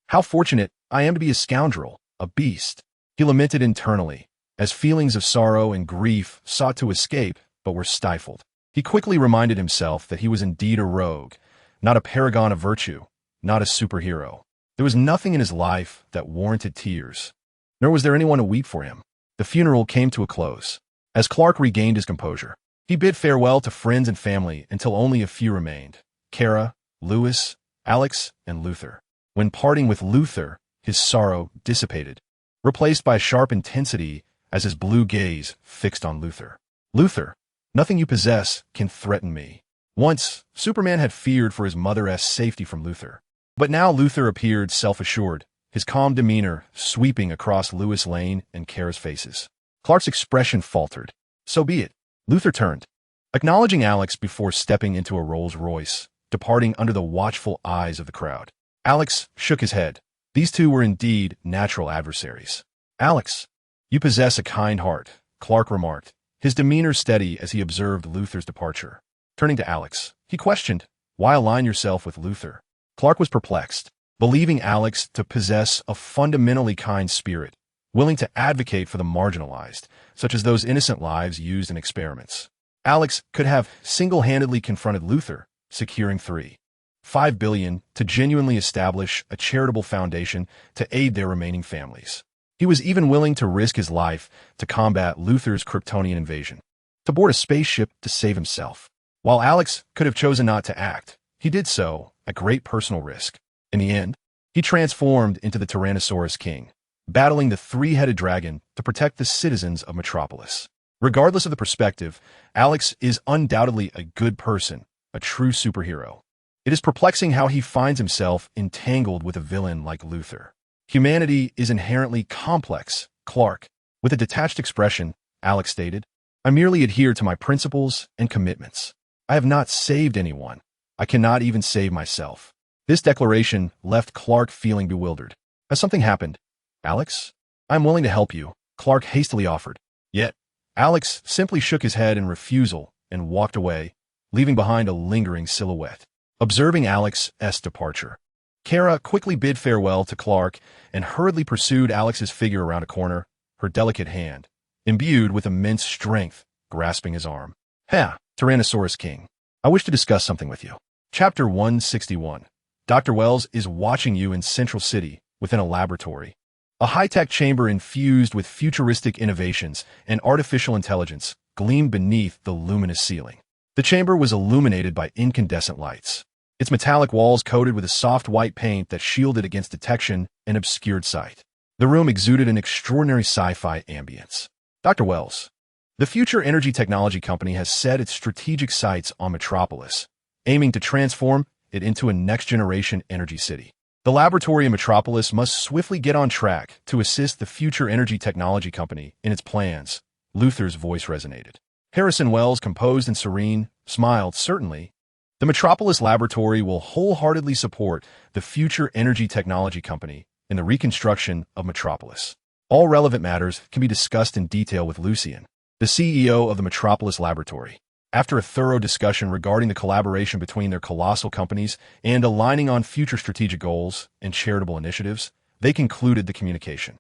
"How fortunate I am to be a scoundrel, a beast," he lamented internally, as feelings of sorrow and grief sought to escape but were stifled. He quickly reminded himself that he was indeed a rogue, not a paragon of virtue, not a superhero. There was nothing in his life that warranted tears, nor was there anyone to weep for him. The funeral came to a close. As Clark regained his composure, he bid farewell to friends and family until only a few remained: Kara, Lewis, Alex, and Luther. When parting with Luther, his sorrow dissipated, replaced by a sharp intensity as his blue gaze fixed on Luther. "Luther, nothing you possess can threaten me." Once, Superman had feared for his mother's safety from Luther. But now Luther appeared self-assured, his calm demeanor sweeping across Lewis Lane and Kara's faces. Clark's expression faltered. "So be it." Luther turned, acknowledging Alex before stepping into a Rolls-Royce, departing under the watchful eyes of the crowd. Alex shook his head. These two were indeed natural adversaries. "Alex, you possess a kind heart," Clark remarked, his demeanor steady as he observed Luther's departure. Turning to Alex, he questioned, "Why align yourself with Luther?" Clark was perplexed, believing Alex to possess a fundamentally kind spirit, willing to advocate for the marginalized, such as those innocent lives used in experiments. Alex could have single-handedly confronted Luther, securing $3.5 billion to genuinely establish a charitable foundation to aid their remaining families. He was even willing to risk his life to combat Luther's Kryptonian invasion, to board a spaceship to save himself. While Alex could have chosen not to act, he did so at great personal risk. In the end, he transformed into the Tyrannosaurus King, battling the three-headed dragon to protect the citizens of Metropolis. Regardless of the perspective, Alex is undoubtedly a good person, a true superhero. It is perplexing how he finds himself entangled with a villain like Luther. "Humanity is inherently complex, Clark." With a detached expression, Alex stated, "I merely adhere to my principles and commitments." I have not saved anyone. I cannot even save myself. This declaration left Clark feeling bewildered. Has something happened? Alex? I'm willing to help you, Clark hastily offered. Yet, Alex simply shook his head in refusal and walked away, leaving behind a lingering silhouette. Observing Alex's departure, Kara quickly bid farewell to Clark and hurriedly pursued Alex's figure around a corner, her delicate hand, imbued with immense strength, grasping his arm. Tyrannosaurus King. I wish to discuss something with you. Chapter 161. Dr. Wells is watching you in Central City, within a laboratory. A high-tech chamber infused with futuristic innovations and artificial intelligence gleamed beneath the luminous ceiling. The chamber was illuminated by incandescent lights, its metallic walls coated with a soft white paint that shielded against detection and obscured sight. The room exuded an extraordinary sci-fi ambience. Dr. Wells. The Future Energy Technology Company has set its strategic sights on Metropolis, aiming to transform it into a next-generation energy city. The laboratory in Metropolis must swiftly get on track to assist the Future Energy Technology Company in its plans. Luther's voice resonated. Harrison Wells, composed and serene, smiled. Certainly, the Metropolis Laboratory will wholeheartedly support the Future Energy Technology Company in the reconstruction of Metropolis. All relevant matters can be discussed in detail with Lucien, the CEO of the Metropolis Laboratory. After a thorough discussion regarding the collaboration between their colossal companies and aligning on future strategic goals and charitable initiatives, they concluded the communication.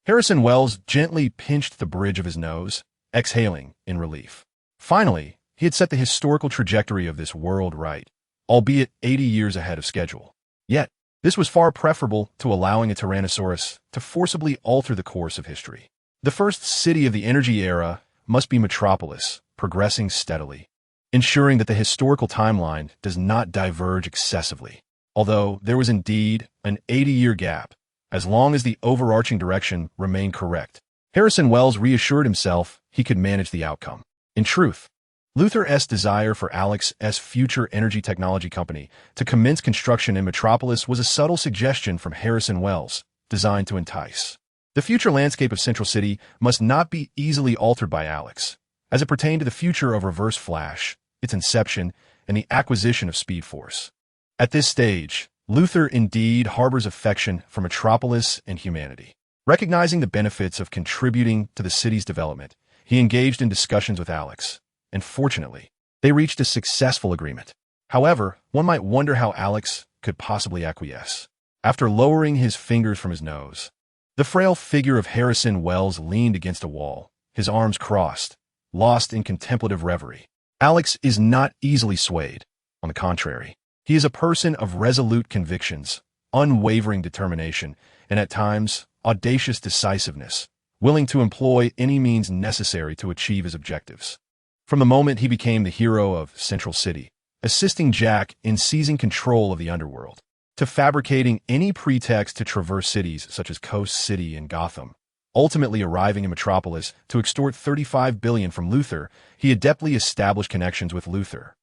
Harrison Wells gently pinched the bridge of his nose, exhaling in relief. Finally, he had set the historical trajectory of this world right, albeit 80 years ahead of schedule. Yet, this was far preferable to allowing a Tyrannosaurus to forcibly alter the course of history. The first city of the energy era must be Metropolis, progressing steadily, ensuring that the historical timeline does not diverge excessively. Although there was indeed an 80-year gap, as long as the overarching direction remained correct, Harrison Wells reassured himself he could manage the outcome. In truth, Luther's desire for Alex's Future Energy Technology Company to commence construction in Metropolis was a subtle suggestion from Harrison Wells, designed to entice. The future landscape of Central City must not be easily altered by Alex, as it pertained to the future of Reverse Flash, its inception, and the acquisition of Speed Force. At this stage, Luther indeed harbors affection for Metropolis and humanity. Recognizing the benefits of contributing to the city's development, he engaged in discussions with Alex, and fortunately, they reached a successful agreement. However, one might wonder how Alex could possibly acquiesce. After lowering his fingers from his nose, the frail figure of Harrison Wells leaned against a wall, his arms crossed, lost in contemplative reverie. Alex is not easily swayed. On the contrary, he is a person of resolute convictions, unwavering determination, and at times, audacious decisiveness, willing to employ any means necessary to achieve his objectives. From the moment he became the hero of Central City, assisting Jack in seizing control of the underworld, to fabricating any pretext to traverse cities such as Coast City and Gotham, ultimately arriving in Metropolis to extort $35 billion from Luther, he adeptly established connections with Luther,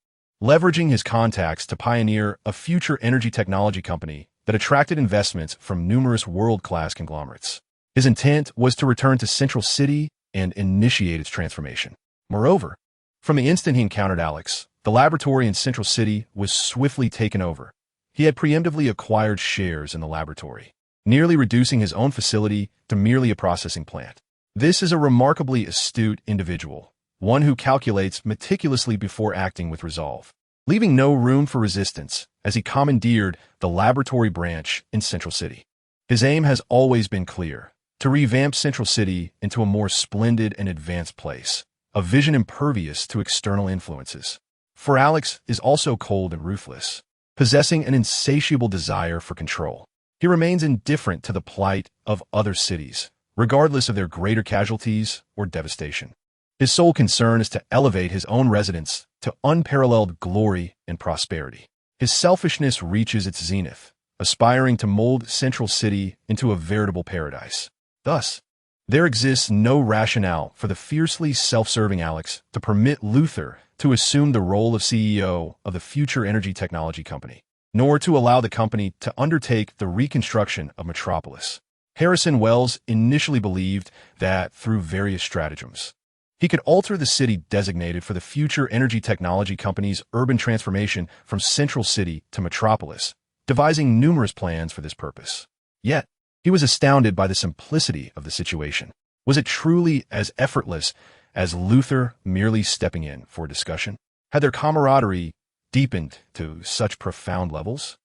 leveraging his contacts to pioneer a future energy technology company that attracted investments from numerous world-class conglomerates. His intent was to return to Central City and initiate its transformation. Moreover, from the instant he encountered Alex, the laboratory in Central City was swiftly taken over. He had preemptively acquired shares in the laboratory, nearly reducing his own facility to merely a processing plant. This is a remarkably astute individual, one who calculates meticulously before acting with resolve, leaving no room for resistance as he commandeered the laboratory branch in Central City. His aim has always been clear: to revamp Central City into a more splendid and advanced place, a vision impervious to external influences. For Alex is also cold and ruthless, possessing an insatiable desire for control. He remains indifferent to the plight of other cities, regardless of their greater casualties or devastation. His sole concern is to elevate his own residents to unparalleled glory and prosperity. His selfishness reaches its zenith, aspiring to mold Central City into a veritable paradise. Thus, there exists no rationale for the fiercely self-serving Alex to permit Luther to assume the role of CEO of the Future Energy Technology Company, nor to allow the company to undertake the reconstruction of Metropolis. Harrison Wells initially believed that through various stratagems, He could alter the city designated for the future energy technology company's urban transformation from central city to metropolis, devising numerous plans for this purpose. Yet, he was astounded by the simplicity of the situation. Was it truly as effortless as Luther merely stepping in for a discussion? Had their camaraderie deepened to such profound levels?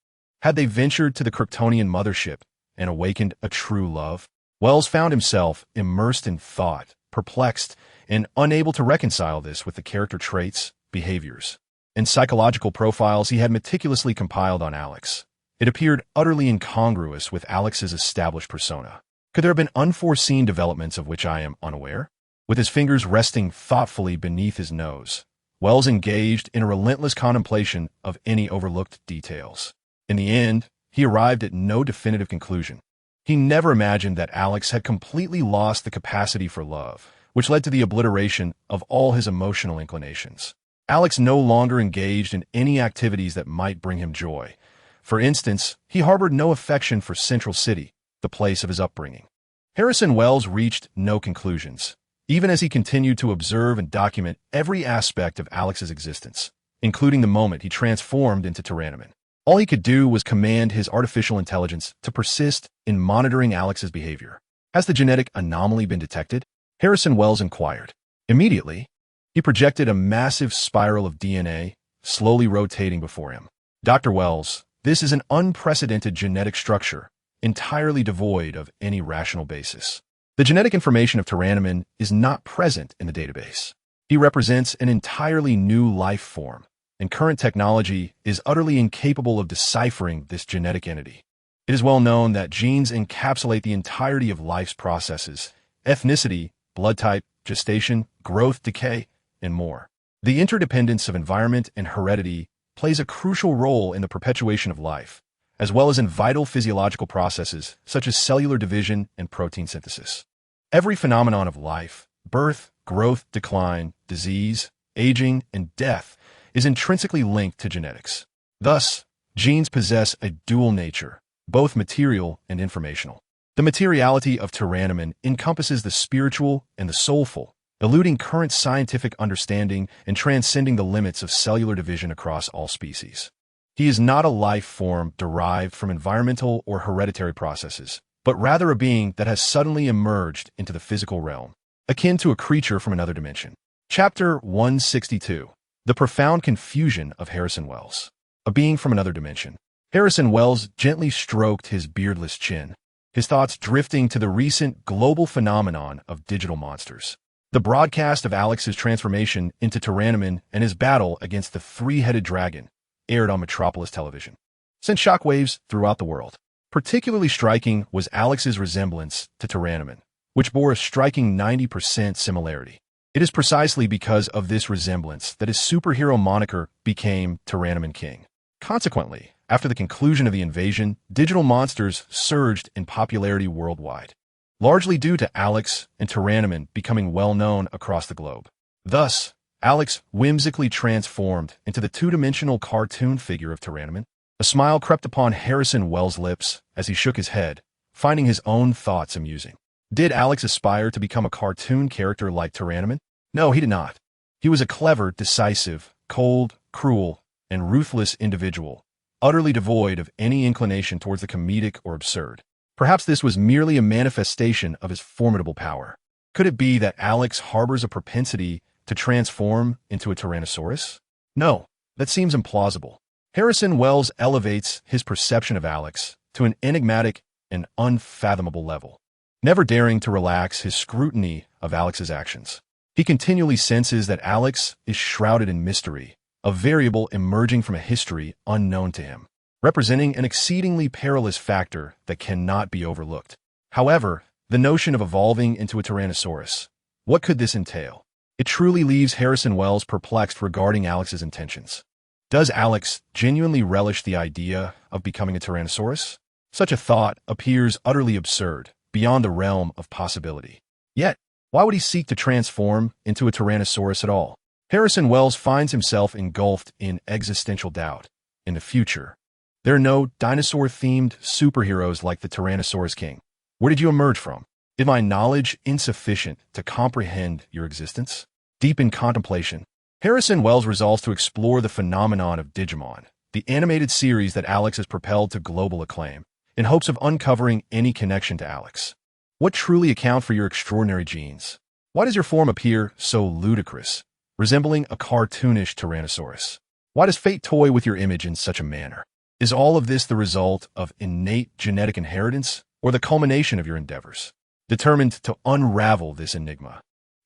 Had they ventured to the Kryptonian mothership and awakened a true love? Wells found himself immersed in thought, perplexed, and unable to reconcile this with the character traits, behaviors, and psychological profiles he had meticulously compiled on Alex. It appeared utterly incongruous with Alex's established persona. Could there have been unforeseen developments of which I am unaware? With his fingers resting thoughtfully beneath his nose, Wells engaged in a relentless contemplation of any overlooked details. In the end, he arrived at no definitive conclusion. He never imagined that Alex had completely lost the capacity for love, which led to the obliteration of all his emotional inclinations. Alex no longer engaged in any activities that might bring him joy. For instance, he harbored no affection for Central City, the place of his upbringing. Harrison Wells reached no conclusions, even as he continued to observe and document every aspect of Alex's existence, including the moment he transformed into Tyrannoman. All he could do was command his artificial intelligence to persist in monitoring Alex's behavior. Has the genetic anomaly been detected? Harrison Wells inquired. Immediately, he projected a massive spiral of DNA, slowly rotating before him. Dr. Wells, this is an unprecedented genetic structure, entirely devoid of any rational basis. The genetic information of Tyrannoman is not present in the database. He represents an entirely new life form, and current technology is utterly incapable of deciphering this genetic entity. It is well known that genes encapsulate the entirety of life's processes: ethnicity, blood type, gestation, growth, decay, and more. The interdependence of environment and heredity plays a crucial role in the perpetuation of life, as well as in vital physiological processes such as cellular division and protein synthesis. Every phenomenon of life, birth, growth, decline, disease, aging, and death, is intrinsically linked to genetics. Thus, genes possess a dual nature, both material and informational. The materiality of Tyrannoman encompasses the spiritual and the soulful, eluding current scientific understanding and transcending the limits of cellular division across all species. He is not a life form derived from environmental or hereditary processes, but rather a being that has suddenly emerged into the physical realm, akin to a creature from another dimension. Chapter 162. The Profound Confusion of Harrison Wells. A being from another dimension. Harrison Wells gently stroked his beardless chin, his thoughts drifting to the recent global phenomenon of digital monsters. The broadcast of Alex's transformation into Tyrannoman and his battle against the three-headed dragon aired on Metropolis television, sent shockwaves throughout the world. Particularly striking was Alex's resemblance to Tyrannoman, which bore a striking 90% similarity. It is precisely because of this resemblance that his superhero moniker became Tyrannoman King. Consequently, after the conclusion of the invasion, digital monsters surged in popularity worldwide, largely due to Alex and Tyrannoman becoming well-known across the globe. Thus, Alex whimsically transformed into the two-dimensional cartoon figure of Tyrannoman. A smile crept upon Harrison Wells' lips as he shook his head, finding his own thoughts amusing. Did Alex aspire to become a cartoon character like Tyrannoman? No, he did not. He was a clever, decisive, cold, cruel, and ruthless individual, utterly devoid of any inclination towards the comedic or absurd. Perhaps this was merely a manifestation of his formidable power. Could it be that Alex harbors a propensity to transform into a Tyrannosaurus? No, that seems implausible. Harrison Wells elevates his perception of Alex to an enigmatic and unfathomable level, never daring to relax his scrutiny of Alex's actions. He continually senses that Alex is shrouded in mystery, a variable emerging from a history unknown to him, representing an exceedingly perilous factor that cannot be overlooked. However, the notion of evolving into a Tyrannosaurus, what could this entail? It truly leaves Harrison Wells perplexed regarding Alex's intentions. Does Alex genuinely relish the idea of becoming a Tyrannosaurus? Such a thought appears utterly absurd, beyond the realm of possibility. Yet, why would he seek to transform into a Tyrannosaurus at all? Harrison Wells finds himself engulfed in existential doubt. In the future, there are no dinosaur-themed superheroes like the Tyrannosaurus King. Where did you emerge from? Is my knowledge insufficient to comprehend your existence? Deep in contemplation, Harrison Wells resolves to explore the phenomenon of Digimon, the animated series that Alex has propelled to global acclaim, in hopes of uncovering any connection to Alex. What truly account for your extraordinary genes? Why does your form appear so ludicrous, resembling a cartoonish Tyrannosaurus? Why does fate toy with your image in such a manner? Is all of this the result of innate genetic inheritance, or the culmination of your endeavors? Determined to unravel this enigma,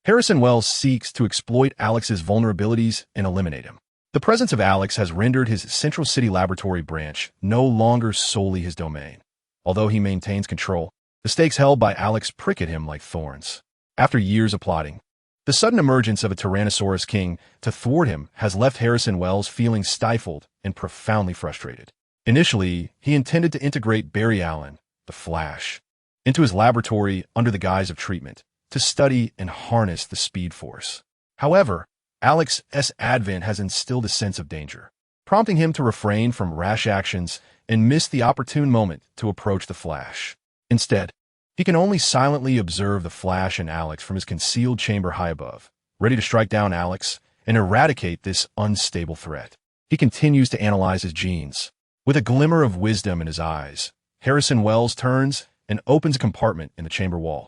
Harrison Wells seeks to exploit Alex's vulnerabilities and eliminate him. The presence of Alex has rendered his Central City Laboratory branch no longer solely his domain. Although he maintains control, the stakes held by Alex prick at him like thorns. After years of plotting, the sudden emergence of a Tyrannosaurus King to thwart him has left Harrison Wells feeling stifled and profoundly frustrated. Initially, he intended to integrate Barry Allen, the Flash, into his laboratory under the guise of treatment, to study and harness the Speed Force. However, Alex's advent has instilled a sense of danger, prompting him to refrain from rash actions and miss the opportune moment to approach the Flash. Instead, he can only silently observe the Flash and Alex from his concealed chamber high above, ready to strike down Alex and eradicate this unstable threat. He continues to analyze his genes. With a glimmer of wisdom in his eyes, Harrison Wells turns and opens a compartment in the chamber wall,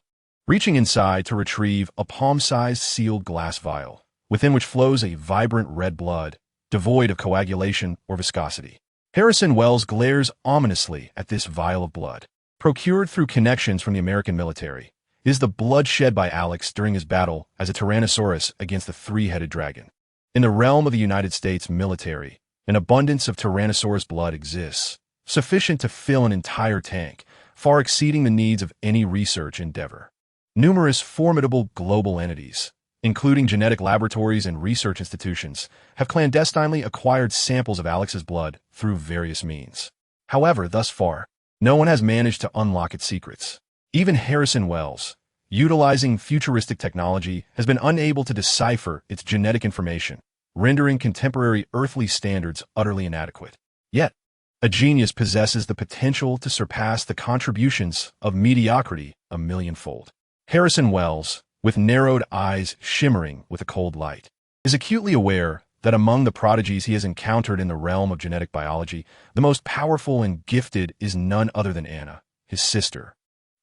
reaching inside to retrieve a palm-sized sealed glass vial, within which flows a vibrant red blood, devoid of coagulation or viscosity. Harrison Wells glares ominously at this vial of blood. Procured through connections from the American military, is the blood shed by Alex during his battle as a Tyrannosaurus against the three-headed dragon. In the realm of the United States military, an abundance of Tyrannosaurus blood exists, sufficient to fill an entire tank, far exceeding the needs of any research endeavor. Numerous formidable global entities, including genetic laboratories and research institutions, have clandestinely acquired samples of Alex's blood through various means. However, thus far, no one has managed to unlock its secrets. Even Harrison Wells, utilizing futuristic technology, has been unable to decipher its genetic information, rendering contemporary earthly standards utterly inadequate. Yet, a genius possesses the potential to surpass the contributions of mediocrity a millionfold. Harrison Wells, with narrowed eyes shimmering with a cold light, is acutely aware that among the prodigies he has encountered in the realm of genetic biology, the most powerful and gifted is none other than Anna, his sister,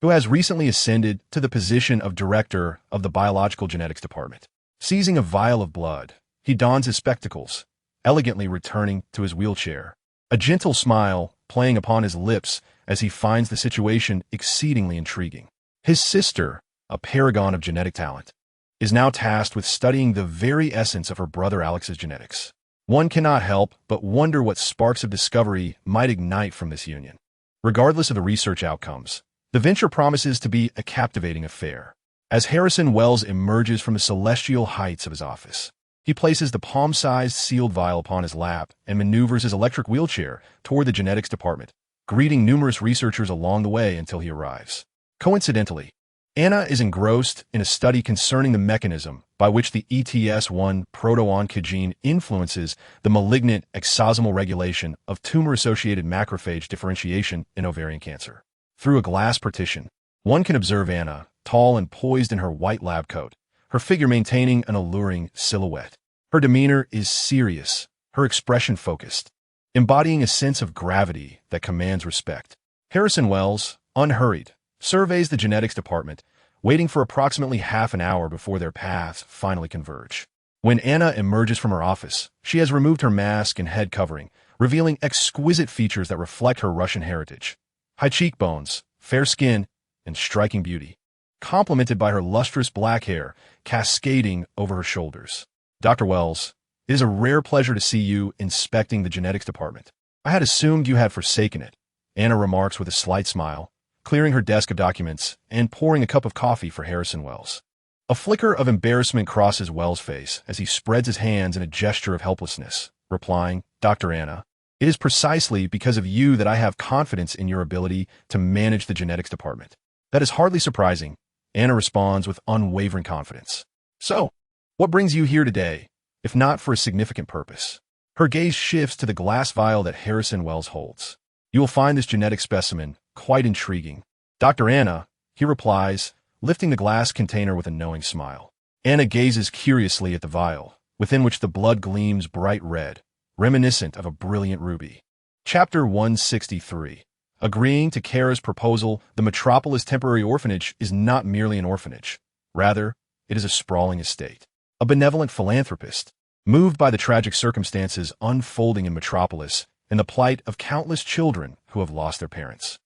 who has recently ascended to the position of director of the biological genetics department. Seizing a vial of blood, he dons his spectacles, elegantly returning to his wheelchair, a gentle smile playing upon his lips as he finds the situation exceedingly intriguing. His sister, a paragon of genetic talent, is now tasked with studying the very essence of her brother Alex's genetics. One cannot help but wonder what sparks of discovery might ignite from this union. Regardless of the research outcomes, the venture promises to be a captivating affair. As Harrison Wells emerges from the celestial heights of his office, he places the palm-sized sealed vial upon his lap and maneuvers his electric wheelchair toward the genetics department, greeting numerous researchers along the way until he arrives. Coincidentally, Anna is engrossed in a study concerning the mechanism by which the ETS1 proto-oncogene influences the malignant exosomal regulation of tumor-associated macrophage differentiation in ovarian cancer. Through a glass partition, one can observe Anna, tall and poised in her white lab coat, her figure maintaining an alluring silhouette. Her demeanor is serious, her expression focused, embodying a sense of gravity that commands respect. Harrison Wells, unhurried, surveys the genetics department, waiting for approximately half an hour before their paths finally converge. When Anna emerges from her office, she has removed her mask and head covering, revealing exquisite features that reflect her Russian heritage. High cheekbones, fair skin, and striking beauty, complemented by her lustrous black hair cascading over her shoulders. Dr. Wells, it is a rare pleasure to see you inspecting the genetics department. I had assumed you had forsaken it, Anna remarks with a slight smile, clearing her desk of documents and pouring a cup of coffee for Harrison Wells. A flicker of embarrassment crosses Wells' face as he spreads his hands in a gesture of helplessness, replying, "Dr. Anna, it is precisely because of you that I have confidence in your ability to manage the genetics department." "That is hardly surprising," Anna responds with unwavering confidence. "So, what brings you here today, if not for a significant purpose?" Her gaze shifts to the glass vial that Harrison Wells holds. "You will find this genetic specimen quite intriguing." "Dr. Anna," he replies, lifting the glass container with a knowing smile. Anna gazes curiously at the vial, within which the blood gleams bright red, reminiscent of a brilliant ruby. Chapter 163. Agreeing to Kara's proposal, the Metropolis Temporary Orphanage is not merely an orphanage. Rather, it is a sprawling estate. A benevolent philanthropist, moved by the tragic circumstances unfolding in Metropolis and the plight of countless children who have lost their parents,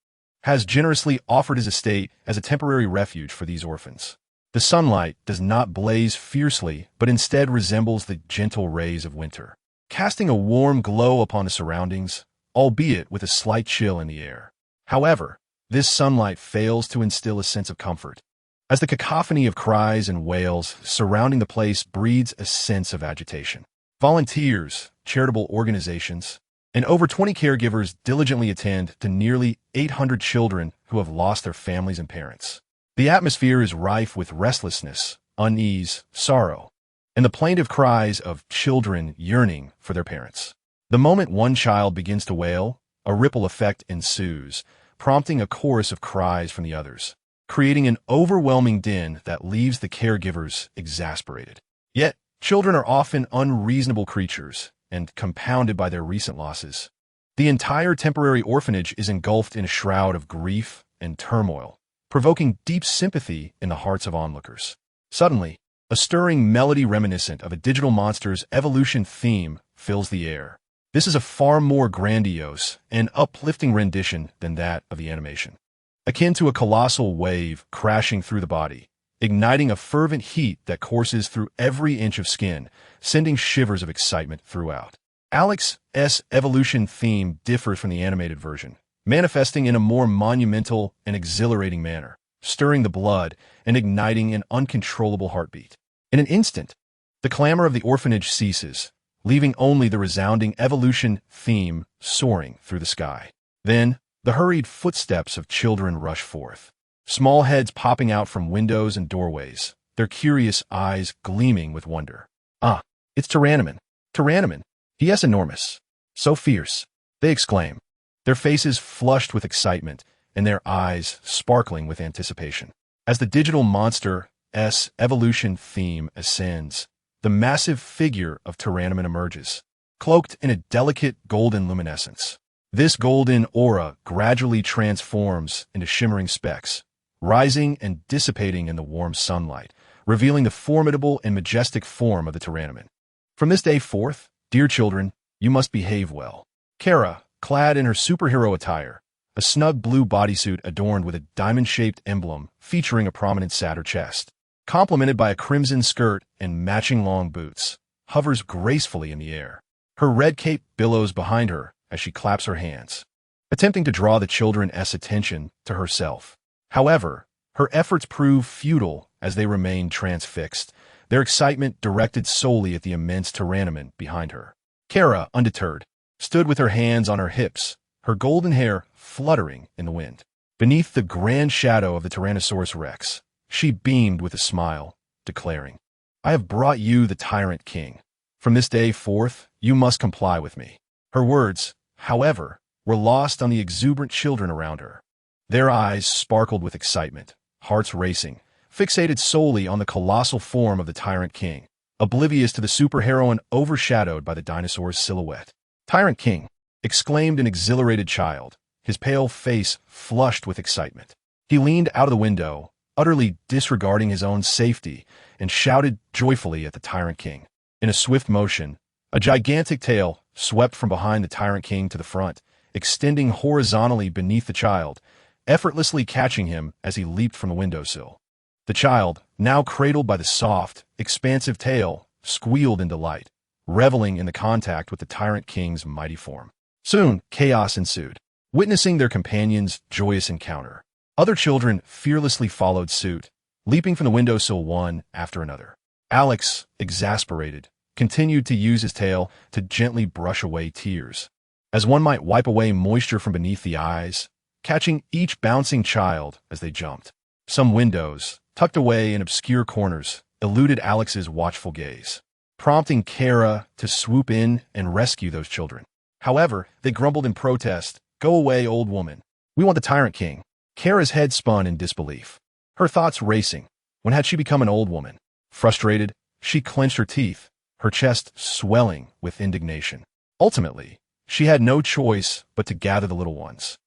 has generously offered his estate as a temporary refuge for these orphans. The sunlight does not blaze fiercely, but instead resembles the gentle rays of winter, casting a warm glow upon the surroundings, albeit with a slight chill in the air. However, this sunlight fails to instill a sense of comfort, as the cacophony of cries and wails surrounding the place breeds a sense of agitation. Volunteers, charitable organizations, and over 20 caregivers diligently attend to nearly 800 children who have lost their families and parents. The atmosphere is rife with restlessness, unease, sorrow, and the plaintive cries of children yearning for their parents. The moment one child begins to wail, a ripple effect ensues, prompting a chorus of cries from the others, creating an overwhelming din that leaves the caregivers exasperated. Yet, children are often unreasonable creatures, and compounded by their recent losses, the entire temporary orphanage is engulfed in a shroud of grief and turmoil, provoking deep sympathy in the hearts of onlookers. Suddenly, a stirring melody reminiscent of a digital monster's evolution theme fills the air. This is a far more grandiose and uplifting rendition than that of the animation, akin to a colossal wave crashing through the body, igniting a fervent heat that courses through every inch of skin, sending shivers of excitement throughout. Alex's evolution theme differs from the animated version, manifesting in a more monumental and exhilarating manner, stirring the blood and igniting an uncontrollable heartbeat. In an instant, the clamor of the orphanage ceases, leaving only the resounding evolution theme soaring through the sky. Then, the hurried footsteps of children rush forth, small heads popping out from windows and doorways, their curious eyes gleaming with wonder. "Ah, it's Tyrannomon. Tyrannomon. He is enormous. So fierce," they exclaim, their faces flushed with excitement and their eyes sparkling with anticipation. As the digital monster's evolution theme ascends, the massive figure of Tyrannomon emerges, cloaked in a delicate golden luminescence. This golden aura gradually transforms into shimmering specks, rising and dissipating in the warm sunlight, revealing the formidable and majestic form of the Tyrannomon. From this day forth, dear children, you must behave well. Kara, clad in her superhero attire, a snug blue bodysuit adorned with a diamond-shaped emblem featuring a prominence at her chest, complemented by a crimson skirt and matching long boots, hovers gracefully in the air. Her red cape billows behind her as she claps her hands, attempting to draw the children's attention to herself. However, her efforts prove futile as they remain transfixed, their excitement directed solely at the immense Tyrannomon behind her. Kara, undeterred, stood with her hands on her hips, her golden hair fluttering in the wind. Beneath the grand shadow of the Tyrannosaurus Rex, she beamed with a smile, declaring, "I have brought you the Tyrant King. From this day forth, you must comply with me." Her words, however, were lost on the exuberant children around her. Their eyes sparkled with excitement, hearts racing, fixated solely on the colossal form of the Tyrant King, oblivious to the superheroine overshadowed by the dinosaur's silhouette. "Tyrant King!" exclaimed an exhilarated child, his pale face flushed with excitement. He leaned out of the window, utterly disregarding his own safety, and shouted joyfully at the Tyrant King. In a swift motion, a gigantic tail swept from behind the Tyrant King to the front, extending horizontally beneath the child, effortlessly catching him as he leaped from the windowsill. The child, now cradled by the soft, expansive tail, squealed in delight, reveling in the contact with the Tyrant King's mighty form. Soon, chaos ensued, witnessing their companion's joyous encounter. Other children fearlessly followed suit, leaping from the windowsill one after another. Alex, exasperated, continued to use his tail to gently brush away tears, as one might wipe away moisture from beneath the eyes, catching each bouncing child as they jumped. Some windows, tucked away in obscure corners, eluded Alex's watchful gaze, prompting Kara to swoop in and rescue those children. However, they grumbled in protest, "Go away, old woman. We want the Tyrant King." Kara's head spun in disbelief. her thoughts racing. When had she become an old woman? Frustrated, she clenched her teeth, her chest swelling with indignation. Ultimately, she had no choice but to gather the little ones,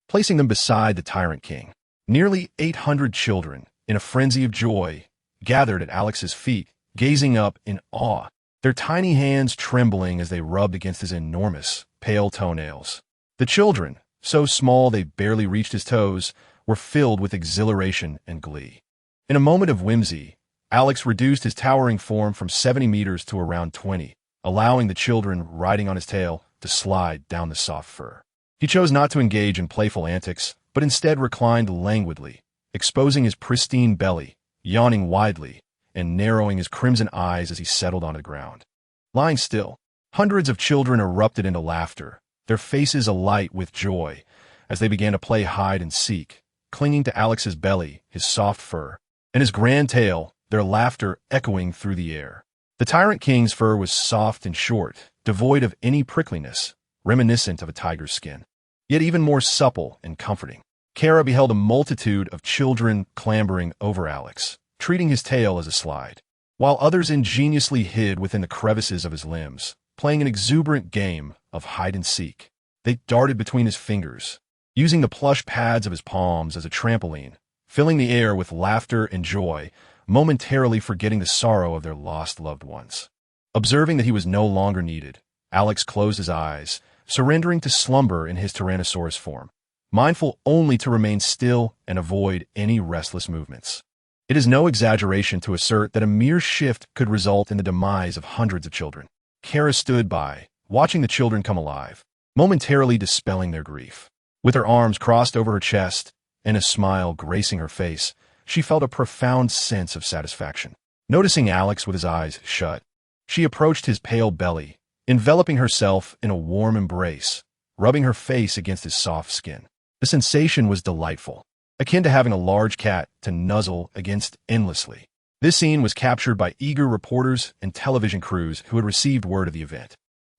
placing them beside the tyrant king. Nearly 800 children, in a frenzy of joy, gathered at Alex's feet, gazing up in awe, their tiny hands trembling as they rubbed against his enormous, pale toenails. The children, so small they barely reached his toes, were filled with exhilaration and glee. In a moment of whimsy, Alex reduced his towering form from 70 meters to around 20, allowing the children riding on his tail to slide down the soft fur. He chose not to engage in playful antics, but instead reclined languidly, exposing his pristine belly, yawning widely, and narrowing his crimson eyes as he settled onto the ground. Lying still, hundreds of children erupted into laughter, their faces alight with joy, as they began to play hide and seek, clinging to Alex's belly, his soft fur, and his grand tail, their laughter echoing through the air. The tyrant king's fur was soft and short, devoid of any prickliness, reminiscent of a tiger's skin, yet even more supple and comforting. Kara beheld a multitude of children clambering over Alex, treating his tail as a slide, while others ingeniously hid within the crevices of his limbs, playing an exuberant game of hide-and-seek. They darted between his fingers, using the plush pads of his palms as a trampoline, filling the air with laughter and joy, momentarily forgetting the sorrow of their lost loved ones. Observing that he was no longer needed, Alex closed his eyes, surrendering to slumber in his Tyrannosaurus form, mindful only to remain still and avoid any restless movements. It is no exaggeration to assert that a mere shift could result in the demise of hundreds of children. Kara stood by, watching the children come alive, momentarily dispelling their grief. With her arms crossed over her chest and a smile gracing her face, she felt a profound sense of satisfaction. Noticing Alex with his eyes shut, she approached his pale belly, enveloping herself in a warm embrace, rubbing her face against his soft skin. The sensation was delightful, akin to having a large cat to nuzzle against endlessly. This scene was captured by eager reporters and television crews who had received word of the event.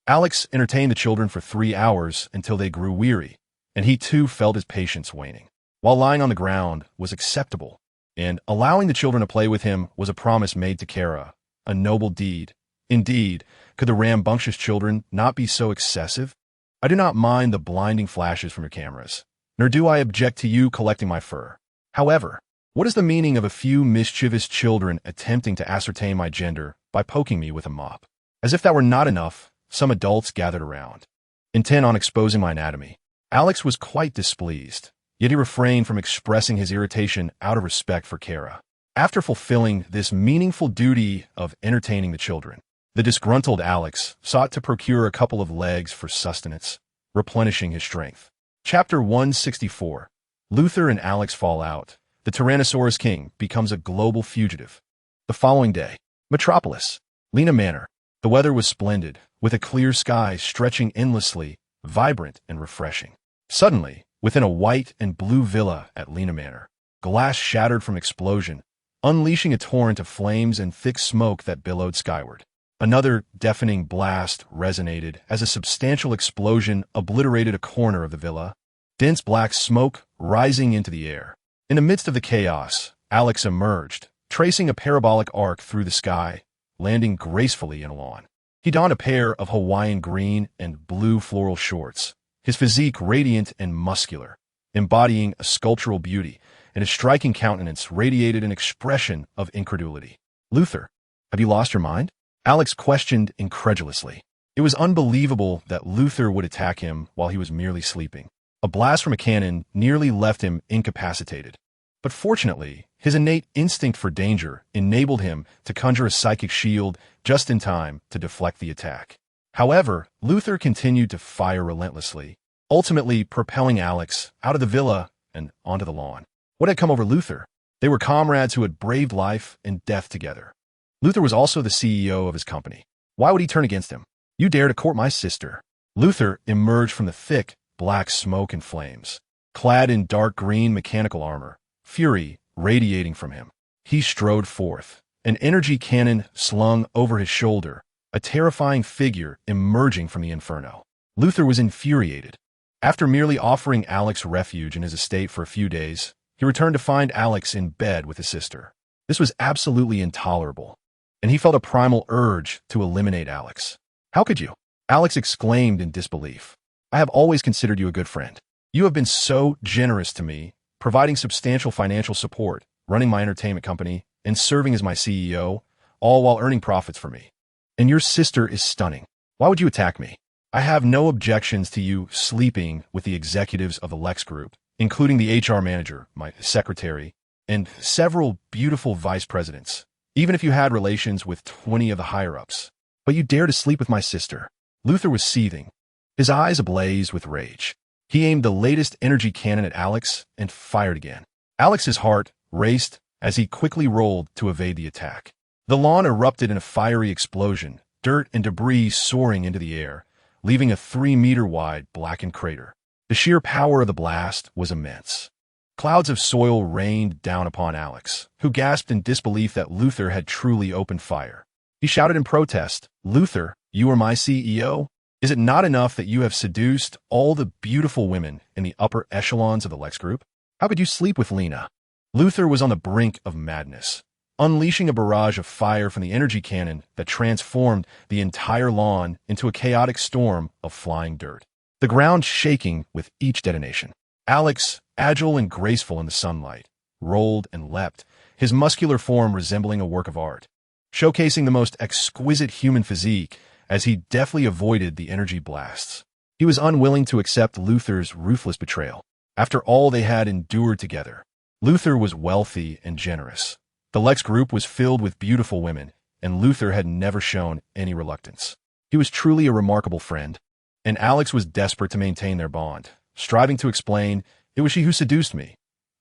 Alex entertained the children for 3 hours until they grew weary, and he too felt his patience waning. While lying on the ground was acceptable, and allowing the children to play with him was a promise made to Kara, a noble deed. Indeed, could the rambunctious children not be so excessive? I do not mind the blinding flashes from your cameras, nor do I object to you collecting my fur. However, what is the meaning of a few mischievous children attempting to ascertain my gender by poking me with a mop? As if that were not enough, some adults gathered around, intent on exposing my anatomy. Alex was quite displeased, yet he refrained from expressing his irritation out of respect for Kara. After fulfilling this meaningful duty of entertaining the children, the disgruntled Alex sought to procure a couple of legs for sustenance, replenishing his strength. Chapter 164. Luther and Alex fall out. The Tyrannosaurus King becomes a global fugitive. The following day, Metropolis, Lena Manor. The weather was splendid, with a clear sky stretching endlessly, vibrant and refreshing. Suddenly, within a white and blue villa at Lena Manor, glass shattered from explosion, unleashing a torrent of flames and thick smoke that billowed skyward. Another deafening blast resonated as a substantial explosion obliterated a corner of the villa, dense black smoke rising into the air. In the midst of the chaos, Alex emerged, tracing a parabolic arc through the sky, landing gracefully in a lawn. He donned a pair of Hawaiian green and blue floral shorts, his physique radiant and muscular, embodying a sculptural beauty, and his striking countenance radiated an expression of incredulity. "Luther, have you lost your mind?" Alex questioned incredulously. It was unbelievable that Luther would attack him while he was merely sleeping. A blast from a cannon nearly left him incapacitated. But fortunately, his innate instinct for danger enabled him to conjure a psychic shield just in time to deflect the attack. However, Luther continued to fire relentlessly, ultimately propelling Alex out of the villa and onto the lawn. What had come over Luther? They were comrades who had braved life and death together. Luther was also the CEO of his company. Why would he turn against him? "You dare to court my sister." Luther emerged from the thick, black smoke and flames, clad in dark green mechanical armor, fury radiating from him. He strode forth, an energy cannon slung over his shoulder, a terrifying figure emerging from the inferno. Luther was infuriated. After merely offering Alex refuge in his estate for a few days, he returned to find Alex in bed with his sister. This was absolutely intolerable, and he felt a primal urge to eliminate Alex. How could you? Alex exclaimed in disbelief. I have always considered you a good friend. You have been so generous to me, providing substantial financial support, running my entertainment company, and serving as my CEO, all while earning profits for me. And your sister is stunning. Why would you attack me? I have no objections to you sleeping with the executives of the Lex Group, including the HR manager, my secretary, and several beautiful vice presidents, even if you had relations with 20 of the higher-ups. But you dare to sleep with my sister. Luther was seething, his eyes ablaze with rage. He aimed the latest energy cannon at Alex and fired again. Alex's heart raced as he quickly rolled to evade the attack. The lawn erupted in a fiery explosion, dirt and debris soaring into the air, leaving a 3-meter-wide blackened crater. The sheer power of the blast was immense. Clouds of soil rained down upon Alex, who gasped in disbelief that Luther had truly opened fire. He shouted in protest, "Luther, you are my CEO? Is it not enough that you have seduced all the beautiful women in the upper echelons of the Lex Group? How could you sleep with Lena?" Luther was on the brink of madness, unleashing a barrage of fire from the energy cannon that transformed the entire lawn into a chaotic storm of flying dirt, the ground shaking with each detonation. Alex, agile and graceful in the sunlight, rolled and leapt, his muscular form resembling a work of art, showcasing the most exquisite human physique as he deftly avoided the energy blasts. He was unwilling to accept Luther's ruthless betrayal. After all they had endured together, Luther was wealthy and generous. The Lex Group was filled with beautiful women, and Luther had never shown any reluctance. He was truly a remarkable friend, and Alex was desperate to maintain their bond, striving to explain, "It was she who seduced me.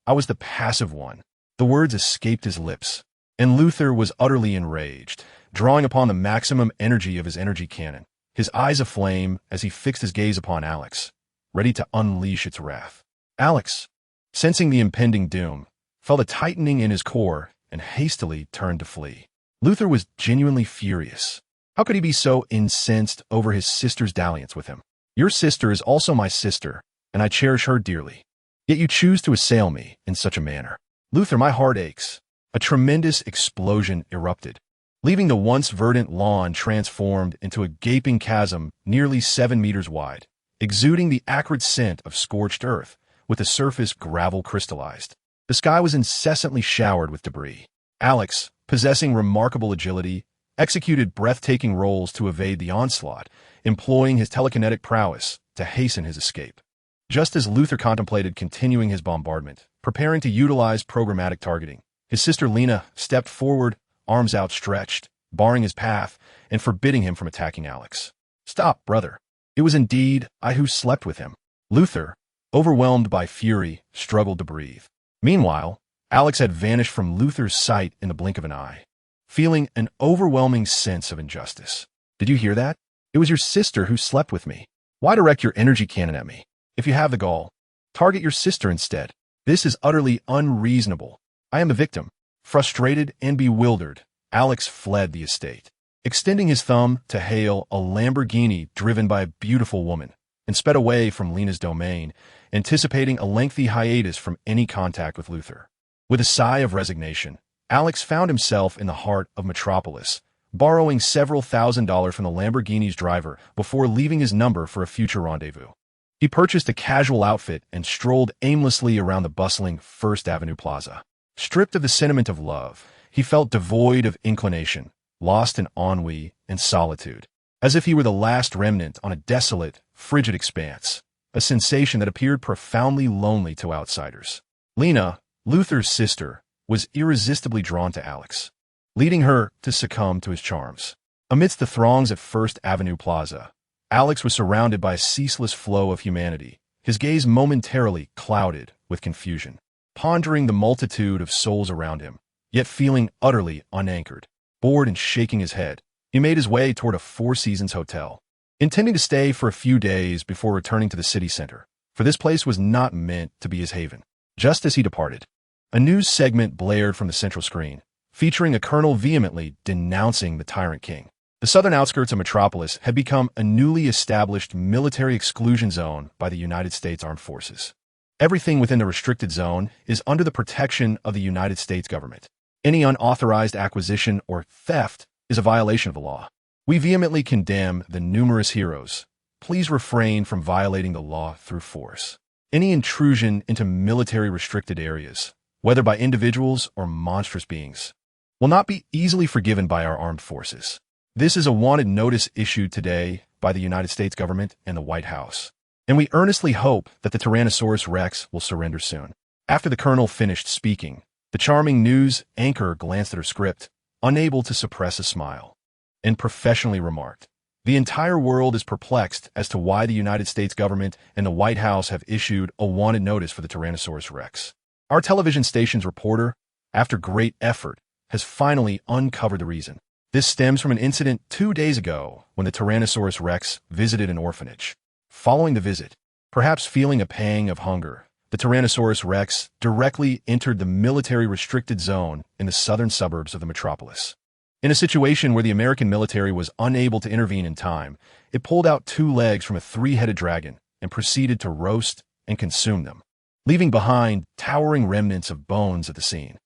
I was the passive one." The words escaped his lips, and Luther was utterly enraged, drawing upon the maximum energy of his energy cannon, his eyes aflame as he fixed his gaze upon Alex, ready to unleash its wrath. Alex, sensing the impending doom, felt a tightening in his core and hastily turned to flee. Luther was genuinely furious. How could he be so incensed over his sister's dalliance with him? Your sister is also my sister, and I cherish her dearly. Yet you choose to assail me in such a manner. Luther, my heart aches. A tremendous explosion erupted, leaving the once verdant lawn transformed into a gaping chasm nearly 7 meters wide, exuding the acrid scent of scorched earth, with the surface gravel crystallized. The sky was incessantly showered with debris. Alex, possessing remarkable agility, executed breathtaking rolls to evade the onslaught, employing his telekinetic prowess to hasten his escape. Just as Luther contemplated continuing his bombardment, preparing to utilize programmatic targeting, his sister Lena stepped forward, arms outstretched, barring his path and forbidding him from attacking Alex. "Stop, brother. It was indeed I who slept with him." Luther, overwhelmed by fury, struggled to breathe. Meanwhile, Alex had vanished from Luther's sight in the blink of an eye, feeling an overwhelming sense of injustice. "Did you hear that? It was your sister who slept with me. Why direct your energy cannon at me? If you have the gall, target your sister instead. This is utterly unreasonable. I am the victim." Frustrated and bewildered, Alex fled the estate, extending his thumb to hail a Lamborghini driven by a beautiful woman, and sped away from Lena's domain, anticipating a lengthy hiatus from any contact with Luther. With a sigh of resignation, Alex found himself in the heart of Metropolis, borrowing several $1,000s from the Lamborghini's driver before leaving his number for a future rendezvous. He purchased a casual outfit and strolled aimlessly around the bustling First Avenue Plaza. Stripped of the sentiment of love, he felt devoid of inclination, lost in ennui and solitude, as if he were the last remnant on a desolate, frigid expanse, a sensation that appeared profoundly lonely to outsiders. Lena, Luther's sister, was irresistibly drawn to Alex, leading her to succumb to his charms. Amidst the throngs at First Avenue Plaza, Alex was surrounded by a ceaseless flow of humanity, his gaze momentarily clouded with confusion, pondering the multitude of souls around him, yet feeling utterly unanchored. Bored and shaking his head, he made his way toward a Four Seasons hotel, intending to stay for a few days before returning to the city center, for this place was not meant to be his haven. Just as he departed, a news segment blared from the central screen, featuring a colonel vehemently denouncing the tyrant king. The southern outskirts of Metropolis had become a newly established military exclusion zone by the United States Armed Forces. Everything within the restricted zone is under the protection of the United States government. Any unauthorized acquisition or theft is a violation of the law. We vehemently condemn the numerous heroes. Please refrain from violating the law through force. Any intrusion into military restricted areas, whether by individuals or monstrous beings, will not be easily forgiven by our armed forces. This is a wanted notice issued today by the United States government and the White House, and we earnestly hope that the Tyrannosaurus Rex will surrender soon. After the colonel finished speaking, the charming news anchor glanced at her script, unable to suppress a smile, and professionally remarked, "The entire world is perplexed as to why the United States government and the White House have issued a wanted notice for the Tyrannosaurus Rex. Our television station's reporter, after great effort, has finally uncovered the reason. This stems from an incident 2 days ago when the Tyrannosaurus Rex visited an orphanage. Following the visit, perhaps feeling a pang of hunger, the Tyrannosaurus Rex directly entered the military-restricted zone in the southern suburbs of the metropolis. In a situation where the American military was unable to intervene in time, it pulled out 2 legs from a 3-headed dragon and proceeded to roast and consume them, leaving behind towering remnants of bones at the scene.